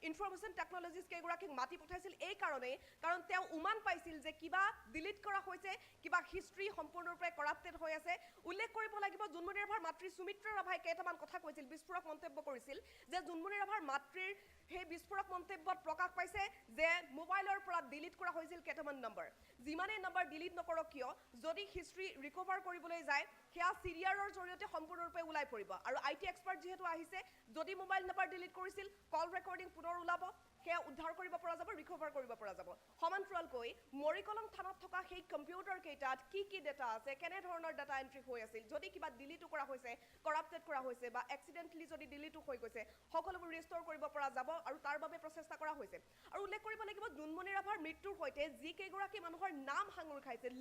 ইনফৰমেশ্যন টেকনলজিজ কেইগৰাকীক মাতি পঠাইছিল এই কাৰণেই কাৰণ তেওঁ উমান পাইছিল যে কিবা ডিলিট কৰা হৈছে কিবা হিষ্ট্ৰী সম্পূৰ্ণৰূপে কৰাপ্টেড হৈ আছে উল্লেখ কৰিব লাগিব জুনমণি ৰাভাৰ মাতৃ সুমিত্ৰা ৰাভাই কেইটামান কথা কৈছিল বিস্ফোৰক মন্তব্য কৰিছিল যে জুনমণি ৰাভাৰ মাতৃৰ সেই বিস্ফোৰক মন্তব্যত প্ৰকাশ পাইছে যে মোবাইলৰ পৰা ডিলিট কৰা হৈছিল কেইটামান নম্বৰ যিমানে নম্বৰ ডিলিট নকৰক কিয় যদি হিষ্ট্ৰী ৰিকভাৰ কৰিবলৈ যায় সেয়া চিৰিয়াৰৰ জৰিয়তে সম্পূৰ্ণৰূপে ওলাই পৰিব আৰু IT এক্সপাৰ্ট যেহেতু আহিছে যদি মোবাইল নম্বৰ ডিলিট কৰিছিল কল ৰেকৰ্ডিং পুনৰ ওলাব সেয়া উদ্ধাৰ কৰিব পৰা যাব ৰিকভাৰ কৰিব পৰা যাব সমান্তৰালকৈ মৰিকলং থানাত থকা সেই কম্পিউটাৰ কেইটাত কি ডেটা আছে কেনে ধৰণৰ ডেটা এন্ট্ৰি হৈ আছিল যদি কিবা ডিলিট কৰা হৈছে কৰাপ্টেড কৰা হৈছে বা এক্সিডেন্টলি যদি ডিলিট হৈ গৈছে সকলোবোৰ ৰিষ্ট'ৰ কৰিব পৰা যাব আৰু তাৰ বাবে প্ৰচেষ্টা কৰা হৈছে আৰু উল্লেখ কৰিব লাগিব জুনমণি ৰাভাৰ মৃত্যুৰ সৈতে যি কেইগৰাকী মানুহৰ নাম সাঙুৰ খাইছে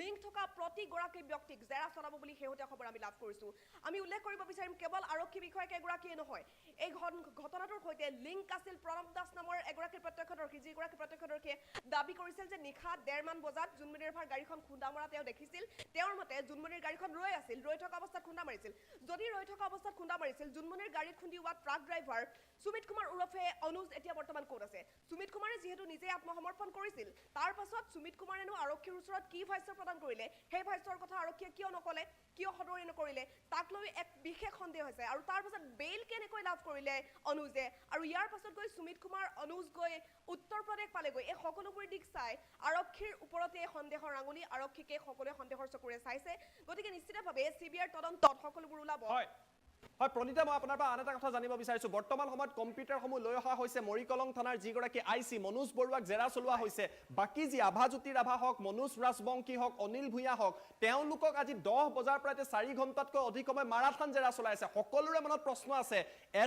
লিংক থকা প্ৰতিগৰাকী ব্যক্তিক জেৰা চলাব বুলি শেহতীয়া খবৰ আমি লাভ কৰিছো আমি উল্লেখ কৰিব বিচাৰিম কেৱল আৰক্ষী বিষয়া কেইগৰাকীয়ে নহয় এই ঘটনাটোৰ সৈতে লিংক আছিল প্ৰণৱ দাস নামৰ এগৰাকী প্ৰত্যক্ষদৰ্শী যিগৰাকী প্ৰত্যক্ষদৰ্শীয়ে দাবী কৰিছিল যে নিশা 1:30 মান বজাত জুনমণি ৰাভাৰ গাড়ীখন খুন্দা মৰা তেওঁ দেখিছিল তেওঁৰ মতে জুনমণিৰ গাড়ীখন ৰৈ থকা অৱস্থাত খুন্দা মাৰিছিল যদি ৰৈ থকা অৱস্থাত খুন্দা মাৰিছিল জুনমণিৰ গাড়ীত খুন্দিওৱা ট্ৰাক ড্ৰাইভাৰ সুমিত কুমাৰ উৰফে অনুজ এতিয়া বৰ্তমান ক'ত আছে সুমিত কুমাৰে যিহেতু নিজে আত্মসমৰ্পণ কৰিছিল তাৰ পাছত সুমিত কুমাৰেনো আৰক্ষীৰ ওচৰত কি ভাষ্য প্ৰদান কৰিলে সেই ভাষ্যৰ কথা আৰক্ষীয়ে কিয় নকলে কিয় সদৰি নকৰিলে তাক লৈ এক বিশেষ সন্দেহ হৈছে আৰু তাৰ পাছত বেইল কেনেকৈ লাভ কৰিলে অনুজে আৰু ইয়াৰ পাছত গৈ সুমিত কুমাৰ অনুজ গৈ উত্তৰ প্ৰদেশ পালেগৈ এই সকলোবোৰ দিশ চাই আৰক্ষীৰ ওপৰতে সন্দেহৰ আঙুলি আৰক্ষীকে সকলোৱে সন্দেহৰ চকুৰে চাইছে গতিকে নিশ্চিতভাৱে CBIৰ তদন্তত সকলোবোৰ ওলাব হয় প্ৰণীতা মই আপোনাৰ পৰা আন এটা কথা জানিব বিচাৰিছো বৰ্তমান সময়ত কম্পিউটাৰসমূহ লৈ অহা হৈছে মৰিকলং থানাৰ যিগৰাকী IC মনোজ বৰুৱাক জেৰা চলোৱা হৈছে বাকী যি আভাজ্যোতি ৰাভা হওক মনোজ ৰাজবংশী হওক অনিল ভূঞা হওক তেওঁলোকক আজি 10 বজাৰ পৰা 4 ঘণ্টাতকৈ অধিক সময় মাৰাথান জেৰা চলাই আছে সকলোৰে মনত প্ৰশ্ন আছে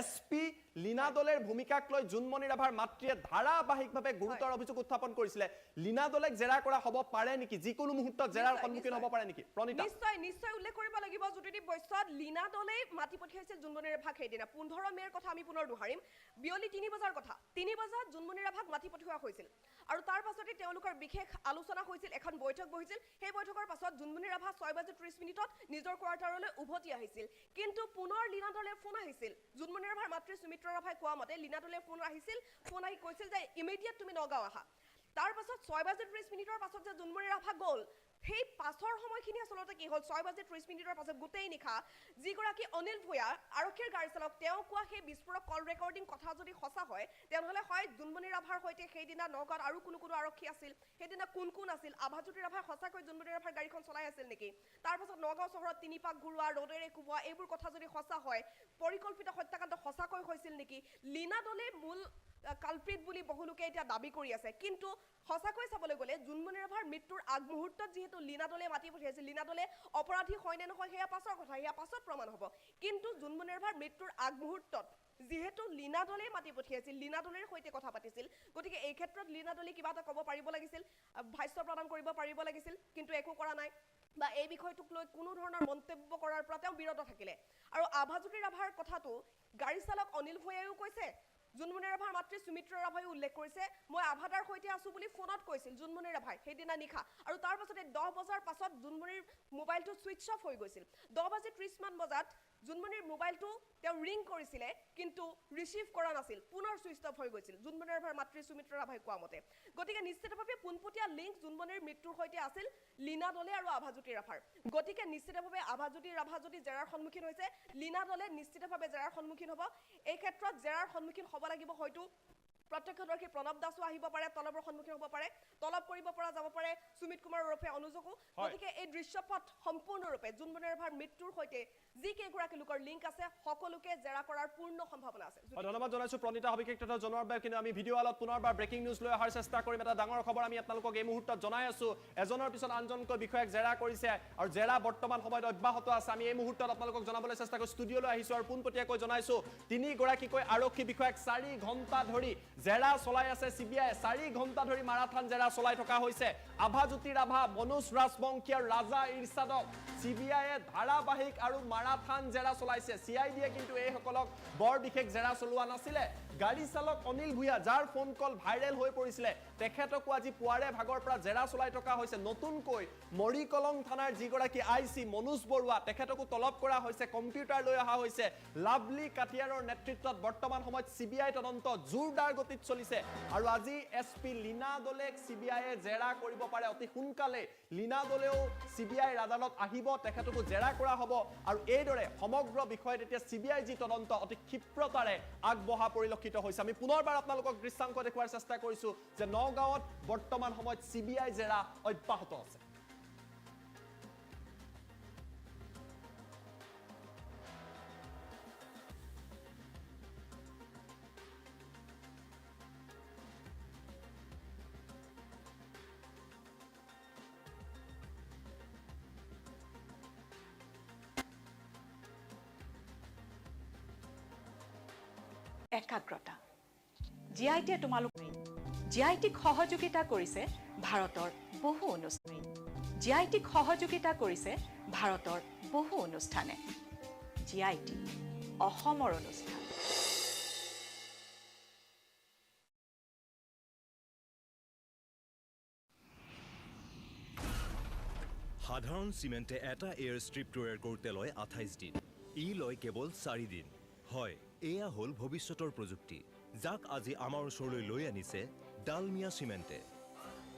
SP লীনা দলেৰ ভূমিকাক লৈ জুনমণি ৰাভাৰ মাতৃয়ে ধাৰাবাহিকভাৱে গুৰুতৰ অভিযোগ উত্থাপন কৰিছিলে লীনা দলেক জেৰা কৰা হ'ব পাৰে নেকি যিকোনো মুহূৰ্তত জেৰাৰ সন্মুখীন হ'ব পাৰে নেকি প্ৰণীতা নিশ্চয় উল্লেখ কৰিব লাগিব জ্যোতিদীপ বৈশ্যত লীনা দলে মাতি পঠিয়াইছিল জুনমণি ৰাভাক সেইদিনা 15 মেৰ কথা আমি পুনৰ দোহাৰিম বিয়লি 3 বজাৰ কথা 3 বজাত জুনমণি ৰাভাক মাতি পঠিওৱা হৈছিল আৰু তাৰ পাছতে তেওঁলোকৰ বিশেষ আলোচনা হৈছিল এখন বৈঠক বহিছিল সেই বৈঠকৰ পাছত জুনমণি ৰাভা 6:30 নিজৰ কোৱাৰ্টাৰলৈ উভতি আহিছিল কিন্তু পুনৰ লীনা দলে ফোন আহিছিল জুনমণি ৰাভাৰ মাতৃ সুমিত্ৰা ৰাভাই কোৱা মতে লীনা দলে ফোন আহি কৈছিল যে ইমিডিয়েট তুমি নগাঁও আহা তাৰ পাছত 6:30 পাছত যে জুনমণি ৰাভা গ'ল সেই পাছৰ সময়খিনি আচলতে কি হ'ল 6:30 পাছত গোটেই নিশা যিগৰাকী অনিল ভূঞা আৰক্ষীৰ গাড়ী চালক তেওঁ কোৱা সেই বিস্ফোৰক কল ৰেকৰ্ডিং কথা যদি সঁচা হয় তেনেহ'লে হয় জুনমণি ৰাভাৰ সৈতে সেইদিনা নগাঁৱত আৰু কোনো আৰক্ষী আছিল সেইদিনা কোন আছিল আভাজ্যোতি ৰাভাই সঁচাকৈ জুনমণি ৰাভাৰ গাড়ীখন চলাই আছিল নেকি তাৰ পাছত নগাঁও চহৰত 3 পাক ঘূৰোৱা ৰ'দেৰে কোবোৱা এইবোৰ কথা যদি সঁচা হয় পৰিকল্পিত হত্যাকাণ্ড সঁচাকৈ হৈছিল নেকি লীনা দলে মূল কালপ্ৰিট বুলি বহুলোকে এতিয়া দাবী কৰি আছে কিন্তু সঁচাকৈ চাবলৈ গ'লে জুনমণি ৰাভাৰ মৃত্যুৰ আগমুহূৰ্তত যিহেতু লীনা দলে মাতি পঠিয়াইছিল লীনা দলে অপৰাধী হয় নে নহয় সেয়া পাছৰ কথা সেয়া পাছত প্ৰমাণ হ'ব কিন্তু জুনমণি ৰাভাৰ মৃত্যুৰ আগমুহূৰ্তত যিহেতু লীনা দলে মাতি পঠিয়াইছিল লীনা দলেৰ সৈতে কথা পাতিছিল গতিকে এই ক্ষেত্ৰত লীনা দলে কিবা এটা ক'ব পাৰিব লাগিছিল ভাষ্য প্ৰদান কৰিব পাৰিব লাগিছিল কিন্তু একো কৰা নাই বা এই বিষয়টোক লৈ কোনো ধৰণৰ মন্তব্য কৰাৰ পৰা তেওঁ বিৰত থাকিলে আৰু আভাজ্যোতি ৰাভাৰ কথাটো গাড়ী চালক অনিল ভূঞায়ো কৈছে জুনমণি ৰাভাৰ মাতৃ সুমিত্ৰা ৰাভাই উল্লেখ কৰিছে মই আভাদাৰ সৈতে আছো বুলি ফোনত কৈছিল জুনমণি ৰাভাই সেইদিনা নিশা আৰু তাৰ পাছতে 10 বজাৰ পাছত জুনমণিৰ মোবাইলটো সুইচ অফ হৈ গৈছিল 10:30 মান বজাত জুনমণিৰ মোবাইলটো তেওঁ ৰিং কৰিছিলে কিন্তু ৰিচিভ কৰা নাছিল পুনৰ সুইচ অফ হৈ গৈছিল জুনমণি ৰাভাৰ মাতৃ সুমিত্ৰা ৰাভাই কোৱা মতে গতিকে নিশ্চিতভাৱে পোনপটীয়া লিংক জুনমণিৰ মৃত্যুৰ সৈতে আছিল লীনা দলে আৰু আভাজ্যোতি ৰাভাৰ গতিকে নিশ্চিতভাৱে আভাজ্যোতি ৰাভা যদি জেৰাৰ সন্মুখীন হৈছে লীনা দলে নিশ্চিতভাৱে জেৰাৰ সন্মুখীন হ'ব এই ক্ষেত্ৰত জেৰাৰ সন্মুখীন হ'ব লাগিব হয়তো প্ৰত্যক্ষদৰ্শী প্ৰণৱ দাসো আহিব পাৰে তলবৰ সন্মুখীন হ'ব পাৰে তলব কৰিব পৰা যাব পাৰে সুমিত কুমাৰ ওৰফে অনুজকো গতিকে এই দৃশ্যপট সম্পূৰ্ণৰূপে জুনমণি ৰাভাৰ মৃত্যুৰ সৈতে যি কেইগৰাকী লোকৰ লিংক আছে সকলোকে জেৰা কৰাৰ পূৰ্ণ সম্ভাৱনা আছে ধন্যবাদ জনাইছো প্ৰণীতা সবিশেষ তথ্য জনোৱাৰ বাবে কিন্তু আমি ভিডিঅ' আলত পুনৰবাৰ ব্ৰেকিং নিউজ লৈ অহাৰ চেষ্টা কৰিম এটা ডাঙৰ খবৰ আমি আপোনালোকক এই মুহূৰ্তত জনাই আছো এজনৰ পিছত আনজনকৈ বিষয়াক জেৰা কৰিছে আৰু জেৰা বৰ্তমান সময়ত অব্যাহত আছে আমি এই মুহূৰ্তত আপোনালোকক জনাবলৈ চেষ্টা কৰি ষ্টুডিঅ'লৈ আহিছো আৰু পোনপটীয়াকৈ জনাইছো 3 গৰাকীকৈ আৰক্ষী বিষয়াক 4 ঘণ্টা ধৰি জেৰা চলাই আছে চিবিআই 4 ঘণ্টা ধৰি মাৰাথান জেৰা চলাই থকা হৈছে আভাজ্যোতি ৰাভা মনোজ ৰাজবংশী আৰু ৰাজা ইৰছাদক চিবিআইয়ে ধাৰাবাহিক আৰু মাৰাথান জেৰা চলাইছে সিআইডিয়ে কিন্তু এই সকলক বৰ বিশেষ জেৰা চলোৱা নাছিলে গাড়ী চালক অনিল ভূঞা যাৰ ফোন কল ভাইৰেল হৈ পৰিছিলে তেখেতকো আজি পুৱাৰে ভাগৰ পৰা জেৰা চলাই থকা হৈছে নতুনকৈ মৰিকলং থানাৰ যিগৰাকী আইসি মনোজ বৰুৱা তেখেতকো তলব কৰা হৈছে কম্পিউটাৰ লৈ অহা হৈছে লাভলি কাটিয়াৰৰ নেতৃত্বত বৰ্তমান সময়ত সিবিআই তদন্ত জোৰদাৰ গতিত চলিছে আৰু আজি এসপি লীনা দলেক সিবিআইয়ে জেৰা কৰিব পাৰে অতি সোনকালে লীনা দলেও সিবিআই আদালত আহিব তেখেতকো জেৰা কৰা হ'ব আৰু এইদৰে সমগ্ৰ বিষয়ত এতিয়া সিবিআই যি তদন্ত অতি ক্ষিপ্ৰতাৰে আগবঢ়া পৰিলক্ষিত হৈছে আমি পুনৰবাৰ আপোনালোকক দৃশ্যাংক দেখুৱাৰ চেষ্টা কৰিছো যে নগাঁৱত বৰ্তমান সময়ত সিবিআই জেৰা অব্যাহত আছে একাগ্ৰতা জিআইটিয়ে তোমালোক জিআইটিক সহযোগিতা কৰিছে ভাৰতৰ বহু অনুষ্ঠান জিআইটিক সহযোগিতা কৰিছে ভাৰতৰ বহু অনুষ্ঠানে জিআইটি অসমৰ অনুষ্ঠান সাধাৰণ চিমেণ্টে এটা এয়াৰ ষ্ট্ৰিপ তৈয়াৰ কৰোঁতে লয় 28 দিন ই লয় কেৱল 4 দিন হয় এয়া হ'ল ভৱিষ্যতৰ প্ৰযুক্তি যাক আজি আমাৰ ওচৰলৈ লৈ আনিছে ডালমিয়া চিমেণ্টে